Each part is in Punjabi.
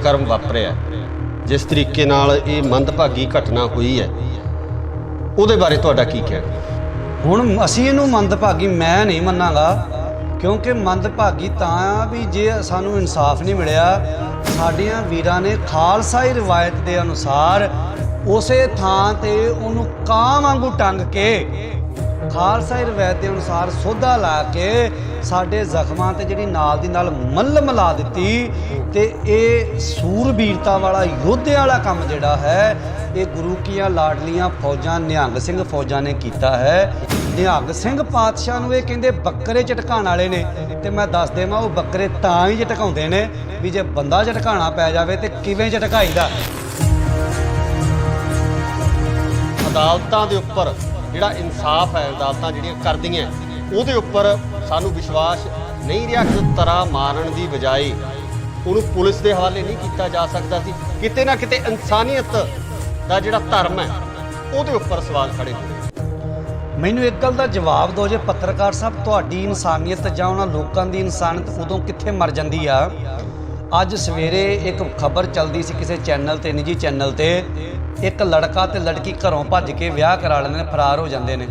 घटनाक्रम वापरिया, जिस तरीके नाल ये मंदभागी घटना हुई है, ਉਹਦੇ बारे ਤੁਹਾਡਾ ਕੀ ਕਹਿਣਾ? ਹੁਣ ਅਸੀਂ ਇਹਨੂੰ ਮੰਦਭਾਗੀ ਮੈਂ ਨਹੀਂ ਮੰਨਾਂਗਾ, ਕਿਉਂਕਿ ਮੰਦਭਾਗੀ ਤਾਂ ਆ ਵੀ ਜੇ ਸਾਨੂੰ ਇਨਸਾਫ ਨਹੀਂ ਮਿਲਿਆ। ਸਾਡੀਆਂ ਵੀਰਾਂ ਨੇ ਖਾਲਸਾਈ ਰਿਵਾਇਤ ਦੇ ਅਨੁਸਾਰ ਉਸੇ ਥਾਂ ਤੇ ਉਹਨੂੰ ਕਾਂ ਵਾਂਗੂ ਟੰਗ ਕੇ ਖਾਲਸਾਈ ਰਿਵਾਇਤ ਦੇ ਅਨੁਸਾਰ ਸੋਧਾ ਲਾ ਕੇ ਸਾਡੇ ਜ਼ਖਮਾਂ ਤੇ ਜਿਹੜੀ ਨਾਲ ਦੀ ਨਾਲ ਮੱਲਮ ਲਾ ਦਿੱਤੀ। ਤੇ ਇਹ ਸੂਰਬੀਰਤਾ ਵਾਲਾ ਯੋਧਿਆਂ ਵਾਲਾ ਕੰਮ ਜਿਹੜਾ ਹੈ ਇਹ ਗੁਰੂ ਕੀਆਂ ਲਾਡਲੀਆਂ ਫੌਜਾਂ ਨਿਹੰਗ ਸਿੰਘ ਫੌਜਾਂ ਨੇ ਕੀਤਾ ਹੈ। ਨਿਹੰਗ ਸਿੰਘ ਪਾਤਸ਼ਾਹ ਨੂੰ ਇਹ ਕਹਿੰਦੇ ਬੱਕਰੇ ਝਟਕਾਉਣ ਵਾਲੇ ਨੇ, ਤੇ ਮੈਂ ਦੱਸ ਦੇਵਾਂ ਉਹ ਬੱਕਰੇ ਤਾਂ ਹੀ ਝਟਕਾਉਂਦੇ ਨੇ ਵੀ ਜੇ ਬੰਦਾ ਝਟਕਾਉਣਾ ਪੈ ਜਾਵੇ ਤੇ ਕਿਵੇਂ ਝਟਕਾਈਦਾ। ਅਦਾਲਤਾਂ ਦੇ ਉੱਪਰ ਜਿਹੜਾ ਇਨਸਾਫ ਹੈ, ਅਦਾਲਤਾਂ ਜਿਹੜੀਆਂ ਕਰਦੀਆਂ ਉਹਦੇ ਉੱਪਰ ਸਾਨੂੰ ਵਿਸ਼ਵਾਸ ਨਹੀਂ ਰਿਹਾ। ਕਿ ਤਰ੍ਹਾਂ ਮਾਰਨ ਦੀ ਬਜਾਏ ਉਹਨੂੰ ਪੁਲਿਸ ਦੇ ਹਵਾਲੇ ਨਹੀਂ ਕੀਤਾ ਜਾ ਸਕਦਾ ਸੀ। ਕਿਤੇ ਨਾ ਕਿਤੇ ਇਨਸਾਨੀਅਤ ਦਾ ਜਿਹੜਾ ਧਰਮ ਹੈ ਉਹਦੇ ਉੱਪਰ ਸਵਾਲ ਖੜੇ ਹੋਏ। ਮੈਨੂੰ ਇੱਕ ਗੱਲ ਦਾ ਜਵਾਬ ਦਿਓ, ਜੇ ਪੱਤਰਕਾਰ ਸਾਹਿਬ ਤੁਹਾਡੀ ਇਨਸਾਨੀਅਤ ਜਾਂ ਉਹਨਾਂ ਲੋਕਾਂ ਦੀ ਇਨਸਾਨੀਅਤ ਉਦੋਂ ਕਿੱਥੇ ਮਰ ਜਾਂਦੀ ਆ? ਅੱਜ ਸਵੇਰੇ ਇੱਕ ਖਬਰ ਚੱਲਦੀ ਸੀ ਕਿਸੇ ਚੈਨਲ ਤੇ, ਨਿੱਜੀ ਚੈਨਲ ਤੇ, ਇੱਕ ਲੜਕਾ ਤੇ ਲੜਕੀ ਘਰੋਂ ਭੱਜ ਕੇ ਵਿਆਹ ਕਰਾ ਲੈਂਦੇ ਨੇ, ਫਰਾਰ ਹੋ ਜਾਂਦੇ ਨੇ,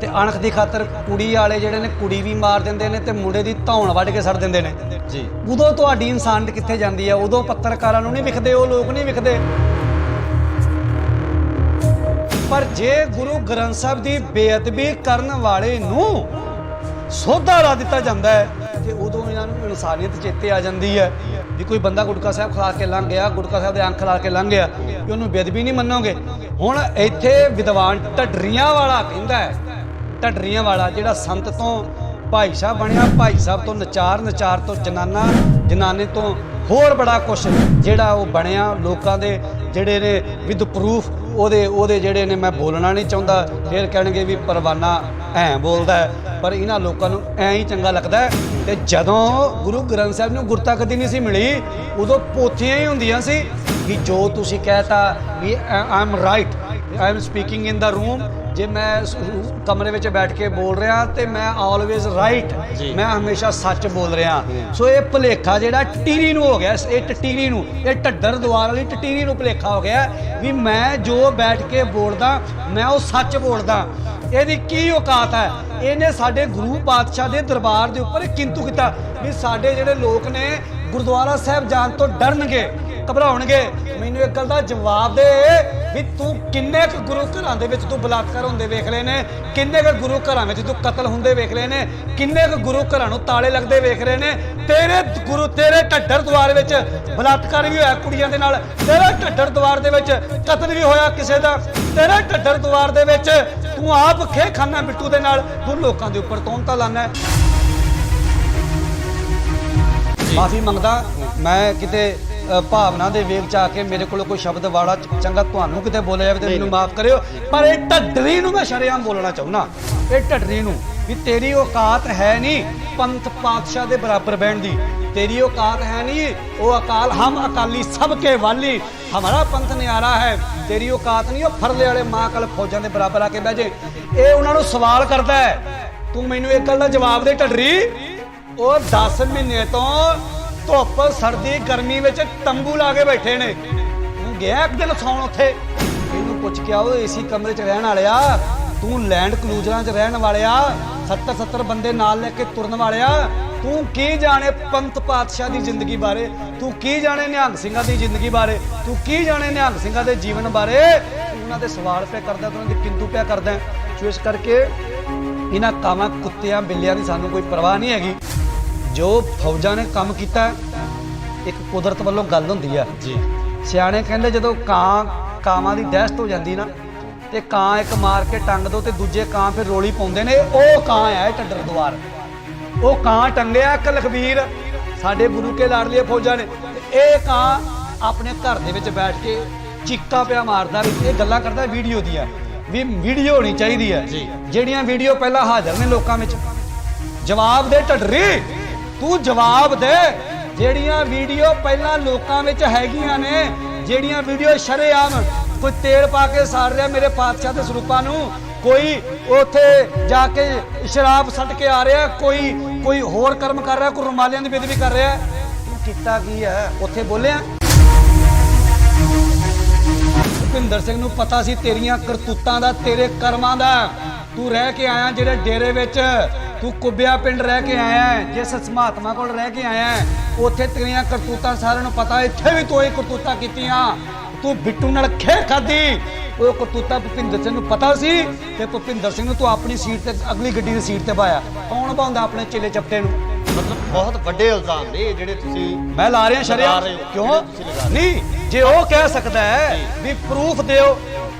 ਤੇ ਅਣਖ ਦੀ ਖਾਤਰ ਕੁੜੀ ਵਾਲੇ ਜਿਹੜੇ ਨੇ ਕੁੜੀ ਵੀ ਮਾਰ ਦਿੰਦੇ ਨੇ ਤੇ ਮੁੰਡੇ ਦੀ ਧੌਣ ਵੱਢ ਕੇ ਸੜ ਦਿੰਦੇ ਨੇ ਜੀ। ਉਦੋਂ ਤੁਹਾਡੀ ਇਨਸਾਨੀਅਤ ਕਿੱਥੇ ਜਾਂਦੀ ਆ? ਉਦੋਂ ਪੱਤਰਕਾਰਾਂ ਨੂੰ ਨਹੀਂ ਵਿਖਦੇ, ਉਹ ਲੋਕ ਨਹੀਂ ਵਿਖਦੇ। ਪਰ ਜੇ ਗੁਰੂ ਗ੍ਰੰਥ ਸਾਹਿਬ ਦੀ ਬੇਅਦਬੀ ਕਰਨ ਵਾਲੇ ਨੂੰ ਸੋਧਾ ਲਾ ਦਿੱਤਾ ਜਾਂਦਾ ਹੈ ਤੇ ਉਦੋਂ ਇਹਨਾਂ ਨੂੰ ਇਨਸਾਨੀਅਤ ਚੇਤੇ ਆ ਜਾਂਦੀ ਹੈ ਵੀ ਕੋਈ ਬੰਦਾ ਗੁਟਕਾ ਸਾਹਿਬ ਖਾ ਕੇ ਲੰਘ ਗਿਆ, ਗੁਟਕਾ ਸਾਹਿਬ ਦੇ ਅੰਖ ਲਾ ਕੇ ਲੰਘ ਗਿਆ, ਕਿ ਉਹਨੂੰ ਬੇਅਦਬੀ ਨਹੀਂ ਮੰਨੋਗੇ। ਹੁਣ ਇੱਥੇ ਵਿਦਵਾਨ ਢੱਡਰੀਆਂ ਵਾਲਾ ਕਹਿੰਦਾ ਹੈ, ਢੱਡਰੀਆਂ ਵਾਲਾ ਜਿਹੜਾ ਸੰਤ ਤੋਂ ਭਾਈ ਸਾਹਿਬ ਬਣਿਆ, ਭਾਈ ਸਾਹਿਬ ਤੋਂ ਨਚਾਰ, ਨਚਾਰ ਤੋਂ ਜਨਾਨਾ, ਜਨਾਨੇ ਤੋਂ ਹੋਰ ਬੜਾ ਕੁਛ ਜਿਹੜਾ ਉਹ ਬਣਿਆ। ਲੋਕਾਂ ਦੇ ਜਿਹੜੇ ਨੇ ਵਿਦ ਪ੍ਰੂਫ ਉਹਦੇ ਜਿਹੜੇ ਨੇ, ਮੈਂ ਬੋਲਣਾ ਨਹੀਂ ਚਾਹੁੰਦਾ, ਫਿਰ ਕਹਿਣਗੇ ਵੀ ਪਰਵਾਨਾ ਐਂ ਬੋਲਦਾ ਹੈ, ਪਰ ਇਹਨਾਂ ਲੋਕਾਂ ਨੂੰ ਐਂ ਹੀ ਚੰਗਾ ਲੱਗਦਾ ਹੈ। ਤੇ ਜਦੋਂ ਗੁਰੂ ਗ੍ਰੰਥ ਸਾਹਿਬ ਨੂੰ ਗੁਰਤਾ ਕਦੀ ਨਹੀਂ ਸੀ ਮਿਲੀ, ਉਦੋਂ ਪੋਥੀਆਂ ਹੀ ਹੁੰਦੀਆਂ ਸੀ ਕਿ ਜੋ ਤੁਸੀਂ ਕਹਿਤਾ ਵੀ I am right, I am speaking in the room. ਜੇ ਮੈਂ ਕਮਰੇ ਵਿੱਚ ਬੈਠ ਕੇ ਬੋਲ ਰਿਹਾ ਤੇ ਮੈਂ ਆਲਵੇਜ਼ ਰਾਈਟ, ਮੈਂ ਹਮੇਸ਼ਾ ਸੱਚ ਬੋਲ ਰਿਹਾ। ਸੋ ਇਹ ਭੁਲੇਖਾ ਜਿਹੜਾ ਟਟੀਰੀ ਨੂੰ ਹੋ ਗਿਆ, ਇਹ ਟਟੀਰੀ ਨੂੰ, ਇਹ ਢੱਡਰ ਦੁਆਰ ਵਾਲੀ ਟਟੀਰੀ ਨੂੰ ਭੁਲੇਖਾ ਹੋ ਗਿਆ ਵੀ ਮੈਂ ਜੋ ਬੈਠ ਕੇ ਬੋਲਦਾ ਮੈਂ ਉਹ ਸੱਚ ਬੋਲਦਾ। ਇਹਦੀ ਕੀ ਔਕਾਤ ਹੈ? ਇਹਨੇ ਸਾਡੇ ਗੁਰੂ ਪਾਤਸ਼ਾਹ ਦੇ ਦਰਬਾਰ ਦੇ ਉੱਪਰ ਕਿੰਤੂ ਕੀਤਾ ਵੀ ਸਾਡੇ ਜਿਹੜੇ ਲੋਕ ਨੇ ਗੁਰਦੁਆਰਾ ਸਾਹਿਬ ਜਾਣ ਤੋਂ ਡਰਨਗੇ, ਘਬਰਾਉਣਗੇ। ਮੈਨੂੰ ਇੱਕ ਗੱਲ ਦਾ ਜਵਾਬ ਦੇ ਵੀ ਤੂੰ ਕਿੰਨੇ ਕੁ ਗੁਰੂ ਘਰਾਂ ਦੇ ਵਿੱਚ ਤੂੰ ਬਲਾਤਕਾਰ ਹੁੰਦੇ ਵੇਖ ਲਏ ਨੇ, ਕਿੰਨੇ ਕੁ ਗੁਰੂ ਘਰਾਂ ਵਿੱਚ ਤੂੰ ਕਤਲ ਹੁੰਦੇ ਵੇਖ ਲਏ ਨੇ, ਕਿੰਨੇ ਕੁ ਗੁਰੂ ਘਰਾਂ ਨੂੰ ਤਾਲੇ ਲੱਗਦੇ ਵੇਖ ਰਹੇ ਨੇ। ਤੇਰੇ ਢੱਡਰ ਦੁਆਰ ਵਿੱਚ ਬਲਾਤਕਾਰ ਵੀ ਹੋਇਆ ਕੁੜੀਆਂ ਦੇ ਨਾਲ, ਤੇਰੇ ਢੱਡਰ ਦੁਆਰ ਦੇ ਵਿੱਚ ਕਤਲ ਵੀ ਹੋਇਆ ਕਿਸੇ ਦਾ, ਤੇਰੇ ਢੱਡਰ ਦੁਆਰ ਦੇ ਵਿੱਚ ਤੂੰ ਆਪ ਖੇ ਖਾਨਾ ਬਿੱਟੂ ਦੇ ਨਾਲ ਤੂੰ ਲੋਕਾਂ ਦੇ ਉੱਪਰ ਤੌਹਮਤਾਂ ਲਾਨਾ। ਮਾਫੀ ਮੰਗਦਾ, ਮੈਂ ਕਿਤੇ ਭਾਵਨਾ ਦੇ ਵੇਗ ਚ ਆ ਕੇ ਮੇਰੇ ਕੋਲ ਕੋਈ ਸ਼ਬਦ ਵਾੜਾ ਚੰਗਾ ਤੁਹਾਨੂੰ ਕਿਤੇ ਬੋਲਿਆ ਜਾਵੇ ਤੇ ਮੈਨੂੰ ਮਾਫ ਕਰਿਓ, ਪਰ ਇਹ ਢੱਡਰੀ ਨੂੰ ਮੈਂ ਸ਼ਰੇਆਮ ਬੋਲਣਾ ਚਾਹੁੰਦਾ। ਇਹ ਢੱਡਰੀ ਨੂੰ ਵੀ ਤੇਰੀ ਔਕਾਤ ਹੈ ਨਹੀਂ ਪੰਥ ਪਾਤਸ਼ਾਹ ਦੇ ਬਰਾਬਰ ਬਹਿਣ ਦੀ, तेरी औकात है नहीं, वो अकाल हम अकाली सबके वाली, हमारा पंथ न्यारा है। तेरी औकात नहीं, वो फरले वाले मां कल फौजां दे बराबर आके बह जे। ये उन्होंने सवाल करता है, तू मैनू एक गल दा जवाब दे ढडरी। वो 10 महीने तो धुप सर्दी गर्मी विच तंबू ला के बैठे ने, तू गया एक दिन सौण उत्थे, इनू पुछ के आओ एसी कमरे च रहण वालिया, तू लैंड क्रूजरां च रहण वालिया, 70 बंदे नाल लेके तुरन वालिया, तू की जाने पंथ पातशाह की जिंदगी बारे, तू की जाने निहंग सिंघां की जिंदगी बारे, तू की जाने निहंग सिंघां के जीवन बारे। उन्हां दे सवाल पे करदा, उन्हां दे किंतु पे करदा। सो इस करके इन्हां कावां कुत्तियां बिल्लियां की सानू कोई परवाह नहीं हैगी। जो फौजां ने काम कीता, एक कुदरत वालों गल हुंदी है जी। सियाणे कहंदे जदों कावां दी दहशत हो जाती ना, ते कां एक मार के टंग दो ते दूजे कां फिर रोली पाउंदे ने, ओह कां है ढड्डर दुआर, वो कां टंगया एक लखबीर साडे गुरु के लाडले फौजा ने, ये कां अपने घर दे विच बैठ के चीका पिया मारदा, ये गल्लां करदा वीडियो दियां भी वीडियो होनी चाहिए है, जिहड़ियां वीडियो पहला हाज़र ने लोकां विच। जवाब दे ढड्डरी, तू जवाब दे, जिहड़ियां वीडियो पहला लोकां विच हैगियां ने, जिहड़ियां वीडियो शरेआम कोई तेल पा के साड़ रहा मेरे पातशाह के सरूपां नूं, कोई उत्थे जाके शराब सट के आ रहा, कोई होर कर्म कर रहा, कोई रुमालियां दी बेदबी कर रहा, ਕੀਤਾ ਕੀ ਹੈ ਉੱਥੇ ਬੋਲਿਆ? ਭੁਪਿੰਦਰ ਸਿੰਘ ਨੂੰ ਪਤਾ ਸੀ ਤੇਰੀਆਂ ਕਰਤੂਤਾਂ ਦਾ, ਤੇਰੇ ਕਰਮਾਂ ਦਾ। ਤੂੰ ਰਹਿ ਕੇ ਆਇਆ ਜਿਹੜੇ ਡੇਰੇ ਵਿੱਚ, ਤੂੰ ਕੁੱਬਿਆ ਪਿੰਡ ਰਹਿ ਕੇ ਆਇਆ, ਜਿਸ ਮਹਾਤਮਾ ਕੋਲ ਰਹਿ ਕੇ ਆਇਆ, ਉੱਥੇ ਤੇਰੀਆਂ ਕਰਤੂਤਾਂ ਸਾਰਿਆਂ ਨੂੰ ਪਤਾ। ਇੱਥੇ ਵੀ ਤੂੰ ਇਹ ਕਰਤੂਤਾਂ ਕੀਤੀਆਂ, ਤੂੰ ਬਿੱਟੂ ਨਾਲ ਖੇ ਖਾਦੀ। ਉਹ ਕਰਤੂਤਾਂ ਭੁਪਿੰਦਰ ਸਿੰਘ ਨੂੰ ਪਤਾ ਸੀ ਤੇ ਭੁਪਿੰਦਰ ਸਿੰਘ ਨੂੰ ਤੂੰ ਆਪਣੀ ਸੀਟ ਤੇ, ਅਗਲੀ ਗੱਡੀ ਦੀ ਸੀਟ ਤੇ ਪਾਇਆ। ਕੌਣ ਪਾਉਂਦਾ ਆਪਣੇ ਚੇਲੇ ਚਪਟੇ ਨੂੰ? ਮਤਲਬ ਬਹੁਤ ਵੱਡੇ ਇਲਜ਼ਾਮ ਨੇ ਜਿਹੜੇ ਤੁਸੀਂ ਮੈਂ ਲਾ ਰਿਹਾ ਸ਼ਰਿਆ। ਕਿਉਂ ਨਹੀਂ? ਜੇ ਉਹ ਕਹਿ ਸਕਦਾ ਹੈ ਵੀ ਪ੍ਰੂਫ ਦਿਓ,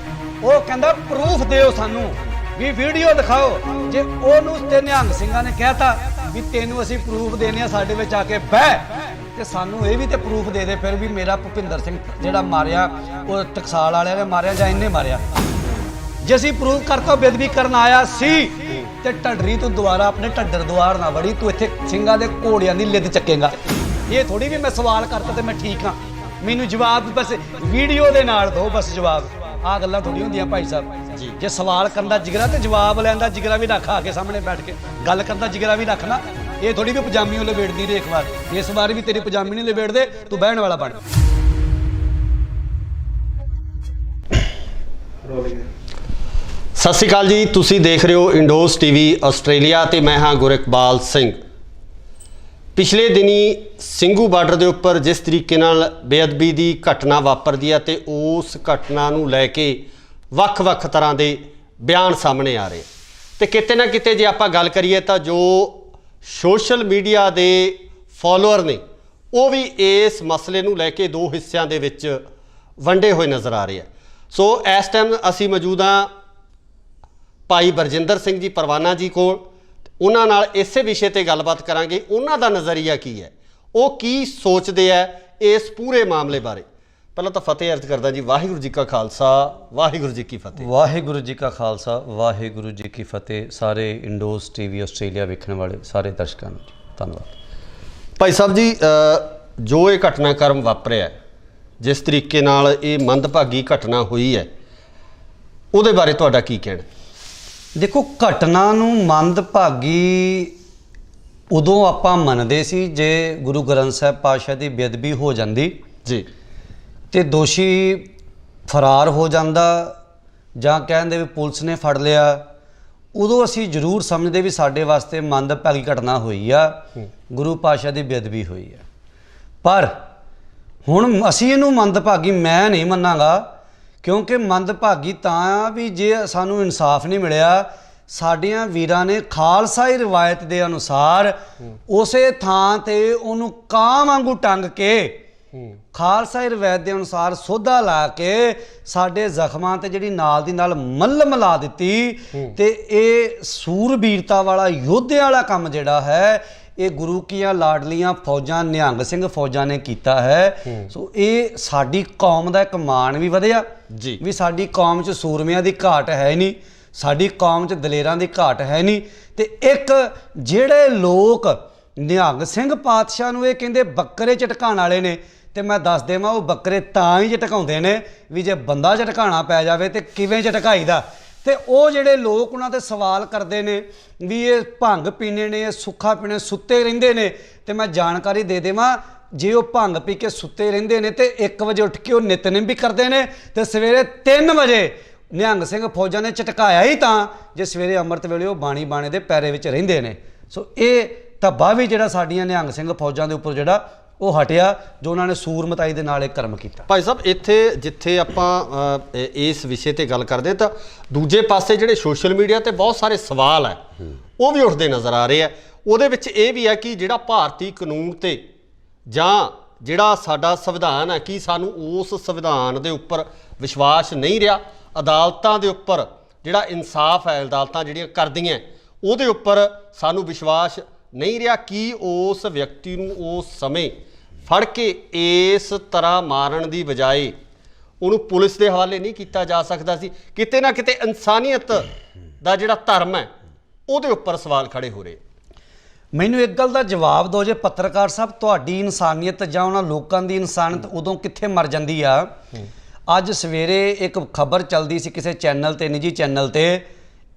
ਉਹ ਕਹਿੰਦਾ ਪ੍ਰੂਫ ਦਿਓ ਸਾਨੂੰ, ਵੀ ਵੀਡੀਓ ਦਿਖਾਓ। ਜੇ ਉਹਨੂੰ ਤੇ ਨਿਹੰਗ ਸਿੰਘਾਂ ਨੇ ਕਹਿਤਾ ਵੀ ਤੈਨੂੰ ਅਸੀਂ ਪ੍ਰੂਫ ਦੇਣੇ ਆ, ਸਾਡੇ ਵਿੱਚ ਆ ਕੇ ਬਹਿ, ਤੇ ਸਾਨੂੰ ਇਹ ਵੀ ਤੇ ਪ੍ਰੂਫ ਦੇ ਦੇ ਫਿਰ ਵੀ ਮੇਰਾ ਭੁਪਿੰਦਰ ਸਿੰਘ ਜਿਹੜਾ ਮਾਰਿਆ ਉਹ ਟਕਸਾਲ ਵਾਲਿਆਂ ਨੇ ਮਾਰਿਆ ਜਾਂ ਇਹਨੇ ਮਾਰਿਆ। ਜੇ ਅਸੀਂ ਪ੍ਰੂਫ ਕਰਤਾ ਬੇਦਬੀ ਕਰਨ ਆਇਆ ਸੀ ਤੇ ਢੱਡਰੀ ਤੂੰ ਦੁਬਾਰਾ ਆਪਣੇ ਢੱਡਰ ਦੁਆਰ ਨਾ ਵੜੀ, ਤੂੰ ਇੱਥੇ ਸਿੰਘਾਂ ਦੇ ਘੋੜਿਆਂ ਦੀ ਲਿੱਦ ਚੱਕੇਗਾ। ਇਹ ਥੋੜੀ ਵੀ ਮੈਂ ਸਵਾਲ ਕਰਤਾ ਤੇ ਮੈਂ ਠੀਕ ਹਾਂ, ਮੈਨੂੰ ਜਵਾਬ ਬਸ ਵੀਡੀਓ ਦੇ ਨਾਲ ਦਿਓ, ਬਸ ਜਵਾਬ। ਆਹ ਗੱਲਾਂ ਥੋੜੀ ਹੁੰਦੀਆਂ ਭਾਈ ਸਾਹਿਬ ਜੀ। ਜੇ ਸਵਾਲ ਕਰਨ ਦਾ ਜਿਗਰਾ ਤੇ ਜਵਾਬ ਲੈਣ ਦਾ ਜਿਗਰਾ ਵੀ ਰੱਖ, ਆ ਕੇ ਸਾਹਮਣੇ ਬੈਠ ਕੇ ਗੱਲ ਕਰਨ ਦਾ ਜਿਗਰਾ ਵੀ ਰੱਖਣਾ। ਇਹ ਥੋੜੀ ਵੀ ਪਜਾਮੀ ਉਹ ਲਵੇੜਦੀ ਰਹੇ ਇੱਕ ਵਾਰ, ਇਸ ਵਾਰ ਵੀ ਤੇਰੀ ਪਜਾਮੀ ਨਹੀਂ ਲਵੇੜਦੇ, ਤੂੰ ਬਹਿਣ ਵਾਲਾ ਬਣ। ਸਤਿ ਸ਼੍ਰੀ ਅਕਾਲ ਜੀ, ਤੁਸੀਂ ਦੇਖ ਰਹੇ ਹੋ ਇੰਡੋਜ਼ ਟੀਵੀ ਆਸਟ੍ਰੇਲੀਆ ਤੇ ਮੈਂ ਹਾਂ ਗੁਰਿਕਬਾਲ ਸਿੰਘ। ਪਿਛਲੇ ਦਿਨੀ ਸਿੰਘੂ ਬਾਰਡਰ ਦੇ ਉੱਪਰ ਜਿਸ ਤਰੀਕੇ ਨਾਲ ਬੇਅਦਬੀ ਦੀ ਘਟਨਾ ਵਾਪਰਦੀ ਹੈ ਤੇ ਉਸ ਘਟਨਾ ਨੂੰ ਲੈ ਕੇ ਵੱਖ-ਵੱਖ ਤਰ੍ਹਾਂ ਦੇ ਬਿਆਨ ਸਾਹਮਣੇ ਆ ਰਹੇ ਤੇ ਕਿਤੇ ਨਾ ਕਿਤੇ ਜੇ ਆਪਾਂ ਗੱਲ ਕਰੀਏ ਤਾਂ ਜੋ ਸੋਸ਼ਲ ਮੀਡੀਆ ਦੇ ਫਾਲੋਅਰ ਨੇ ਉਹ ਵੀ ਇਸ ਮਸਲੇ ਨੂੰ ਲੈ ਕੇ ਦੋ ਹਿੱਸਿਆਂ ਦੇ ਵਿੱਚ ਵੰਡੇ ਹੋਏ ਨਜ਼ਰ ਆ ਰਹੇ ਆ। ਸੋ ਇਸ ਟਾਈਮ ਅਸੀਂ ਮੌਜੂਦ ਹਾਂ ਭਾਈ ਬਰਜਿੰਦਰ ਸਿੰਘ ਜੀ ਪਰਵਾਨਾ ਜੀ ਕੋਲ। ਉਹਨਾਂ ਨਾਲ ਇਸੇ ਵਿਸ਼ੇ ਤੇ ਗੱਲਬਾਤ ਕਰਾਂਗੇ, ਉਹਨਾਂ ਦਾ ਨਜ਼ਰੀਆ ਕੀ ਹੈ, ਉਹ ਕੀ ਸੋਚਦੇ ਆ ਇਸ ਪੂਰੇ ਮਾਮਲੇ ਬਾਰੇ। ਪਹਿਲਾਂ ਤਾਂ ਫਤਿਹ ਅਰਜ਼ ਕਰਦਾ ਜੀ, ਵਾਹਿਗੁਰੂ ਜੀ ਕਾ ਖਾਲਸਾ ਵਾਹਿਗੁਰੂ ਜੀ ਕੀ ਫਤਿਹ। ਵਾਹਿਗੁਰੂ ਜੀ ਕਾ ਖਾਲਸਾ ਵਾਹਿਗੁਰੂ ਜੀ ਕੀ ਫਤਿਹ। ਸਾਰੇ ਇੰਡੋਜ਼ ਟੀਵੀ ਆਸਟ੍ਰੇਲੀਆ ਵੇਖਣ ਵਾਲੇ ਸਾਰੇ ਦਰਸ਼ਕਾਂ ਨੂੰ ਧੰਨਵਾਦ। ਭਾਈ ਸਾਹਿਬ ਜੀ, ਜੋ ਇਹ ਘਟਨਾਕ੍ਰਮ ਵਾਪਰਿਆ, ਜਿਸ ਤਰੀਕੇ ਨਾਲ ਇਹ ਮੰਦਭਾਗੀ ਘਟਨਾ ਹੋਈ ਹੈ, ਉਹਦੇ ਬਾਰੇ ਤੁਹਾਡਾ ਕੀ ਕਹਿਣਾ? ਦੇਖੋ, ਘਟਨਾ ਨੂੰ ਮੰਦਭਾਗੀ ਉਦੋਂ ਆਪਾਂ ਮੰਨਦੇ ਸੀ ਜੇ ਗੁਰੂ ਗ੍ਰੰਥ ਸਾਹਿਬ ਪਾਤਸ਼ਾਹ ਦੀ ਬੇਅਦਬੀ ਹੋ ਜਾਂਦੀ ਜੀ ਤੇ ਦੋਸ਼ੀ ਫਰਾਰ ਹੋ ਜਾਂਦਾ ਜਾਂ ਕਹਿੰਦੇ ਵੀ ਪੁਲਿਸ ਨੇ ਫੜ ਲਿਆ, ਉਦੋਂ ਅਸੀਂ ਜ਼ਰੂਰ ਸਮਝਦੇ ਵੀ ਸਾਡੇ ਵਾਸਤੇ ਮੰਦਭਾਗੀ ਘਟਨਾ ਹੋਈ ਆ, ਗੁਰੂ ਪਾਤਸ਼ਾਹ ਦੀ ਬੇਅਦਬੀ ਹੋਈ ਆ। ਪਰ ਹੁਣ ਅਸੀਂ ਇਹਨੂੰ ਮੰਦਭਾਗੀ ਮੈਂ ਨਹੀਂ ਮੰਨਾਂਗਾ, ਕਿਉਂਕਿ ਮੰਦਭਾਗੀ ਤਾਂ ਵੀ ਜੇ ਸਾਨੂੰ ਇਨਸਾਫ ਨਹੀਂ ਮਿਲਿਆ। ਸਾਡੀਆਂ ਵੀਰਾਂ ਨੇ ਖਾਲਸਾਈ ਰਿਵਾਇਤ ਦੇ ਅਨੁਸਾਰ ਉਸੇ ਥਾਂ ਤੇ ਉਹਨੂੰ ਕਾਂ ਵਾਂਗੂ ਟੰਗ ਕੇ, ਖਾਲਸਾਈ ਰਿਵਾਇਤ ਦੇ ਅਨੁਸਾਰ ਸੋਧਾ ਲਾ ਕੇ ਸਾਡੇ ਜ਼ਖਮਾਂ ਤੇ ਜਿਹੜੀ ਨਾਲ ਦੀ ਨਾਲ ਮੱਲਮ ਲਾ ਦਿੱਤੀ। ਤੇ ਇਹ ਸੂਰਬੀਰਤਾ ਵਾਲਾ ਯੋਧਿਆਂ ਵਾਲਾ ਕੰਮ ਜਿਹੜਾ ਹੈ ਇਹ ਗੁਰੂ ਕੀਆਂ ਲਾਡਲੀਆਂ ਫੌਜਾਂ ਨਿਹੰਗ ਸਿੰਘ ਫੌਜਾਂ ਨੇ ਕੀਤਾ ਹੈ। ਸੋ ਇਹ ਸਾਡੀ ਕੌਮ ਦਾ ਇੱਕ ਮਾਣ ਵੀ ਵਧਿਆ ਜੀ ਵੀ ਸਾਡੀ ਕੌਮ 'ਚ ਸੂਰਮਿਆਂ ਦੀ ਘਾਟ ਹੈ ਨਹੀਂ, ਸਾਡੀ ਕੌਮ 'ਚ ਦਲੇਰਾਂ ਦੀ ਘਾਟ ਹੈ ਨਹੀਂ। ਤੇ ਇੱਕ ਜਿਹੜੇ ਲੋਕ ਨਿਹੰਗ ਸਿੰਘ ਪਾਤਸ਼ਾਹ ਨੂੰ ਇਹ ਕਹਿੰਦੇ ਬੱਕਰੇ ਝਟਕਾਉਣ ਵਾਲੇ ਨੇ, ਤੇ ਮੈਂ ਦੱਸ ਦੇਵਾਂ ਉਹ ਬੱਕਰੇ ਤਾਂ ਹੀ ਝਟਕਾਉਂਦੇ ਨੇ ਵੀ ਜੇ ਬੰਦਾ ਝਟਕਾਉਣਾ ਪੈ ਜਾਵੇ ਤੇ ਕਿਵੇਂ ਝਟਕਾਈਦਾ। ਤੇ ਉਹ ਜਿਹੜੇ ਲੋਕ ਉਹਨਾਂ ਤੇ ਸਵਾਲ ਕਰਦੇ ਨੇ ਵੀ ਇਹ ਭੰਗ ਪੀਣੇ ਨੇ, ਇਹ ਸੁੱਖਾ ਪੀਣੇ, ਸੁੱਤੇ ਰਹਿੰਦੇ ਨੇ। ਤੇ ਮੈਂ ਜਾਣਕਾਰੀ ਦੇ ਦੇਵਾਂ, ਜੇ ਉਹ ਭੰਗ ਪੀ ਕੇ ਸੁੱਤੇ ਰਹਿੰਦੇ ਨੇ ਤੇ 1 ਵਜੇ ਉੱਠ ਕੇ ਉਹ ਨਿਤਨੇਮ ਵੀ ਕਰਦੇ ਨੇ ਤੇ ਸਵੇਰੇ 3 ਵਜੇ ਨਿਹੰਗ ਸਿੰਘ ਫੌਜਾਂ ਨੇ ਝਟਕਾਇਆ ਹੀ ਤਾਂ ਜੇ ਸਵੇਰੇ ਅੰਮ੍ਰਿਤ ਵੇਲੇ ਉਹ ਬਾਣੇ ਦੇ ਪੈਰੇ ਵਿੱਚ ਰਹਿੰਦੇ ਨੇ। ਸੋ ਇਹ ਧੱਬਾ ਵੀ ਜਿਹੜਾ ਸਾਡੀਆਂ ਨਿਹੰਗ ਸਿੰਘ ਫੌਜਾਂ ਦੇ ਉੱਪਰ ਜਿਹੜਾ ਉਹ ਹਟਿਆ ਜੋ ਉਹਨਾਂ ਨੇ ਸੂਰਮਤਾਈ ਦੇ ਨਾਲ ਇਹ ਕਰਮ ਕੀਤਾ। ਭਾਈ ਸਾਹਿਬ, ਇੱਥੇ ਜਿੱਥੇ ਆਪਾਂ ਇਸ ਵਿਸ਼ੇ ਤੇ ਗੱਲ ਕਰਦੇ ਤਾਂ ਦੂਜੇ ਪਾਸੇ ਜਿਹੜੇ ਸੋਸ਼ਲ ਮੀਡੀਆ ਤੇ ਬਹੁਤ ਸਾਰੇ ਸਵਾਲ ਹੈ ਉਹ ਵੀ ਉੱਠਦੇ ਨਜ਼ਰ ਆ ਰਹੇ ਆ। ਉਹਦੇ ਵਿੱਚ ਇਹ ਵੀ ਹੈ ਕਿ ਜਿਹੜਾ ਭਾਰਤੀ ਕਾਨੂੰਨ ਤੇ ਜਾਂ ਜਿਹੜਾ ਸਾਡਾ ਸੰਵਿਧਾਨ ਹੈ, ਕੀ ਸਾਨੂੰ ਉਸ ਸੰਵਿਧਾਨ ਦੇ ਉੱਪਰ ਵਿਸ਼ਵਾਸ ਨਹੀਂ ਰਿਹਾ? ਅਦਾਲਤਾਂ ਦੇ ਉੱਪਰ ਜਿਹੜਾ ਇਨਸਾਫ ਹੈ, ਅਦਾਲਤਾਂ ਜਿਹੜੀਆਂ ਕਰਦੀਆਂ ਉਹਦੇ ਉੱਪਰ ਸਾਨੂੰ ਵਿਸ਼ਵਾਸ ਨਹੀਂ ਰਿਹਾ? ਕੀ ਉਸ ਵਿਅਕਤੀ ਨੂੰ ਉਸ ਸਮੇਂ ਫੜ ਕੇ ਇਸ ਤਰ੍ਹਾਂ ਮਾਰਨ ਦੀ ਬਜਾਏ ਉਹਨੂੰ ਪੁਲਿਸ ਦੇ ਹਵਾਲੇ ਨਹੀਂ ਕੀਤਾ ਜਾ ਸਕਦਾ ਸੀ? ਕਿਤੇ ਨਾ ਕਿਤੇ ਇਨਸਾਨੀਅਤ ਦਾ ਜਿਹੜਾ ਧਰਮ ਹੈ ਉਹਦੇ ਉੱਪਰ ਸਵਾਲ ਖੜੇ ਹੋ ਰਹੇ। ਮੈਨੂੰ ਇੱਕ ਗੱਲ ਦਾ ਜਵਾਬ ਦਿਓ, ਜੇ ਪੱਤਰਕਾਰ ਸਾਹਿਬ ਤੁਹਾਡੀ ਇਨਸਾਨੀਅਤ ਜਾਂ ਉਹਨਾਂ ਲੋਕਾਂ ਦੀ ਇਨਸਾਨੀਅਤ ਉਦੋਂ ਕਿੱਥੇ ਮਰ ਜਾਂਦੀ ਆ? ਅੱਜ ਸਵੇਰੇ ਇੱਕ ਖਬਰ ਚੱਲਦੀ ਸੀ ਕਿਸੇ ਚੈਨਲ ਤੇ, ਨਿੱਜੀ ਚੈਨਲ ਤੇ,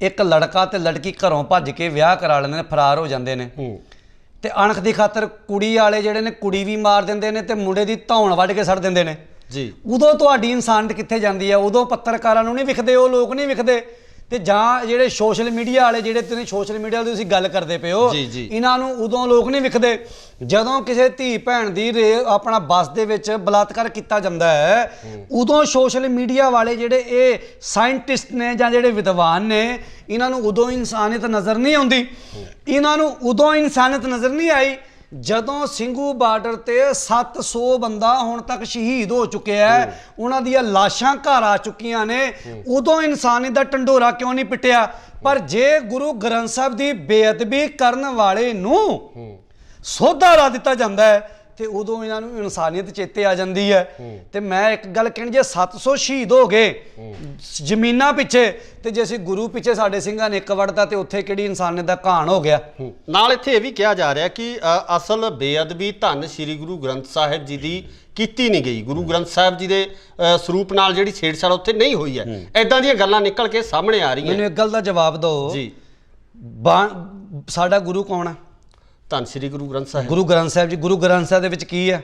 ਇੱਕ ਲੜਕਾ ਤੇ ਲੜਕੀ ਘਰੋਂ ਭੱਜ ਕੇ ਵਿਆਹ ਕਰਾ ਲੈਂਦੇ ਨੇ, ਫਰਾਰ ਹੋ ਜਾਂਦੇ ਨੇ। ਤੇ ਅਣਖ ਦੀ ਖਾਤਰ ਕੁੜੀ ਵਾਲੇ ਜਿਹੜੇ ਨੇ ਕੁੜੀ ਵੀ ਮਾਰ ਦਿੰਦੇ ਨੇ ਤੇ ਮੁੰਡੇ ਦੀ ਧੌਣ ਵੱਢ ਕੇ ਸੜ ਦਿੰਦੇ ਨੇ ਜੀ। ਉਦੋਂ ਤੁਹਾਡੀ ਇਨਸਾਨੀਅਤ ਕਿੱਥੇ ਜਾਂਦੀ ਹੈ? ਉਦੋਂ ਪੱਤਰਕਾਰਾਂ ਨੂੰ ਨਹੀਂ ਵਿਖਦੇ, ਉਹ ਲੋਕ ਨਹੀਂ ਵਿਖਦੇ। ਤੇ ਜਾਂ ਜਿਹੜੇ ਸੋਸ਼ਲ ਮੀਡੀਆ ਵਾਲੇ, ਜਿਹੜੇ ਤੁਸੀਂ ਸੋਸ਼ਲ ਮੀਡੀਆ ਦੀ ਤੁਸੀਂ ਗੱਲ ਕਰਦੇ ਪਏ ਹੋ, ਇਹਨਾਂ ਨੂੰ ਉਦੋਂ ਲੋਕ ਨਹੀਂ ਵਿਖਦੇ ਜਦੋਂ ਕਿਸੇ ਧੀ ਭੈਣ ਦੀ ਆਪਣਾ ਬੱਸ ਦੇ ਵਿੱਚ ਬਲਾਤਕਾਰ ਕੀਤਾ ਜਾਂਦਾ ਹੈ। ਉਦੋਂ ਸੋਸ਼ਲ ਮੀਡੀਆ ਵਾਲੇ ਜਿਹੜੇ ਇਹ ਸਾਇੰਟਿਸਟ ਨੇ ਜਾਂ ਜਿਹੜੇ ਵਿਦਵਾਨ ਨੇ, ਇਹਨਾਂ ਨੂੰ ਉਦੋਂ ਇਨਸਾਨੀਅਤ ਨਜ਼ਰ ਨਹੀਂ ਆਉਂਦੀ। ਇਹਨਾਂ ਨੂੰ ਉਦੋਂ ਇਨਸਾਨੀਅਤ ਨਜ਼ਰ ਨਹੀਂ ਆਈ ਜਦੋਂ ਸਿੰਘੂ ਬਾਰਡਰ ਤੇ 700 ਬੰਦਾ ਹੁਣ ਤੱਕ ਸ਼ਹੀਦ ਹੋ ਚੁੱਕਿਆ ਹੈ, ਉਹਨਾਂ ਦੀਆਂ ਲਾਸ਼ਾਂ ਘਰ ਆ ਚੁੱਕੀਆਂ ਨੇ। ਉਦੋਂ ਇਨਸਾਨੀਅਤ ਦਾ ਢੰਡੋਰਾ ਕਿਉਂ ਨਹੀਂ ਪਿੱਟਿਆ? ਪਰ ਜੇ ਗੁਰੂ ਗ੍ਰੰਥ ਸਾਹਿਬ ਦੀ ਬੇਅਦਬੀ ਕਰਨ ਵਾਲੇ ਨੂੰ ਸੋਧਾ ਲਾ ਦਿੱਤਾ ਜਾਂਦਾ ਹੈ ਤੇ ਉਦੋਂ ਇਹਨਾਂ ਨੂੰ ਇਨਸਾਨੀਅਤ ਚੇਤੇ ਆ ਜਾਂਦੀ ਹੈ। ਤੇ ਮੈਂ ਇੱਕ ਗੱਲ ਕਹਿਣੀ, ਜੇ 700 ਸ਼ਹੀਦ ਹੋ ਗਏ ਜ਼ਮੀਨਾਂ ਪਿੱਛੇ, ਤੇ ਜੇ ਅਸੀਂ ਗੁਰੂ ਪਿੱਛੇ ਸਾਡੇ ਸਿੰਘਾਂ ਨੇ ਇੱਕ ਵੜਦਾ ਤੇ ਉੱਥੇ ਕਿਹੜੀ ਇਨਸਾਨੀਅਤ ਦਾ ਘਾਣ ਹੋ ਗਿਆ? ਨਾਲ ਇੱਥੇ ਇਹ ਵੀ ਕਿਹਾ ਜਾ ਰਿਹਾ ਕਿ ਅਸਲ ਬੇਅਦਬੀ ਧੰਨ ਸ੍ਰੀ ਗੁਰੂ ਗ੍ਰੰਥ ਸਾਹਿਬ ਜੀ ਦੀ ਕੀਤੀ ਨਹੀਂ ਗਈ, ਗੁਰੂ ਗ੍ਰੰਥ ਸਾਹਿਬ ਜੀ ਦੇ ਸਰੂਪ ਨਾਲ ਜਿਹੜੀ ਛੇੜਛਾੜ ਉੱਥੇ ਨਹੀਂ ਹੋਈ ਹੈ। ਐਦਾਂ ਦੀਆਂ ਗੱਲਾਂ ਨਿਕਲ ਕੇ ਸਾਹਮਣੇ ਆ ਰਹੀਆਂ। ਮੈਨੂੰ ਇੱਕ ਗੱਲ ਦਾ ਜਵਾਬ ਦਿਓ ਜੀ, ਸਾਡਾ ਗੁਰੂ ਕੌਣ ਹੈ? ਧੰਨ ਸ੍ਰੀ ਗੁਰੂ ਗ੍ਰੰਥ ਸਾਹਿਬ। ਗੁਰੂ ਗ੍ਰੰਥ ਸਾਹਿਬ ਜੀ, ਗੁਰੂ ਗ੍ਰੰਥ ਸਾਹਿਬ ਦੇ ਵਿੱਚ ਕੀ ਹੈ?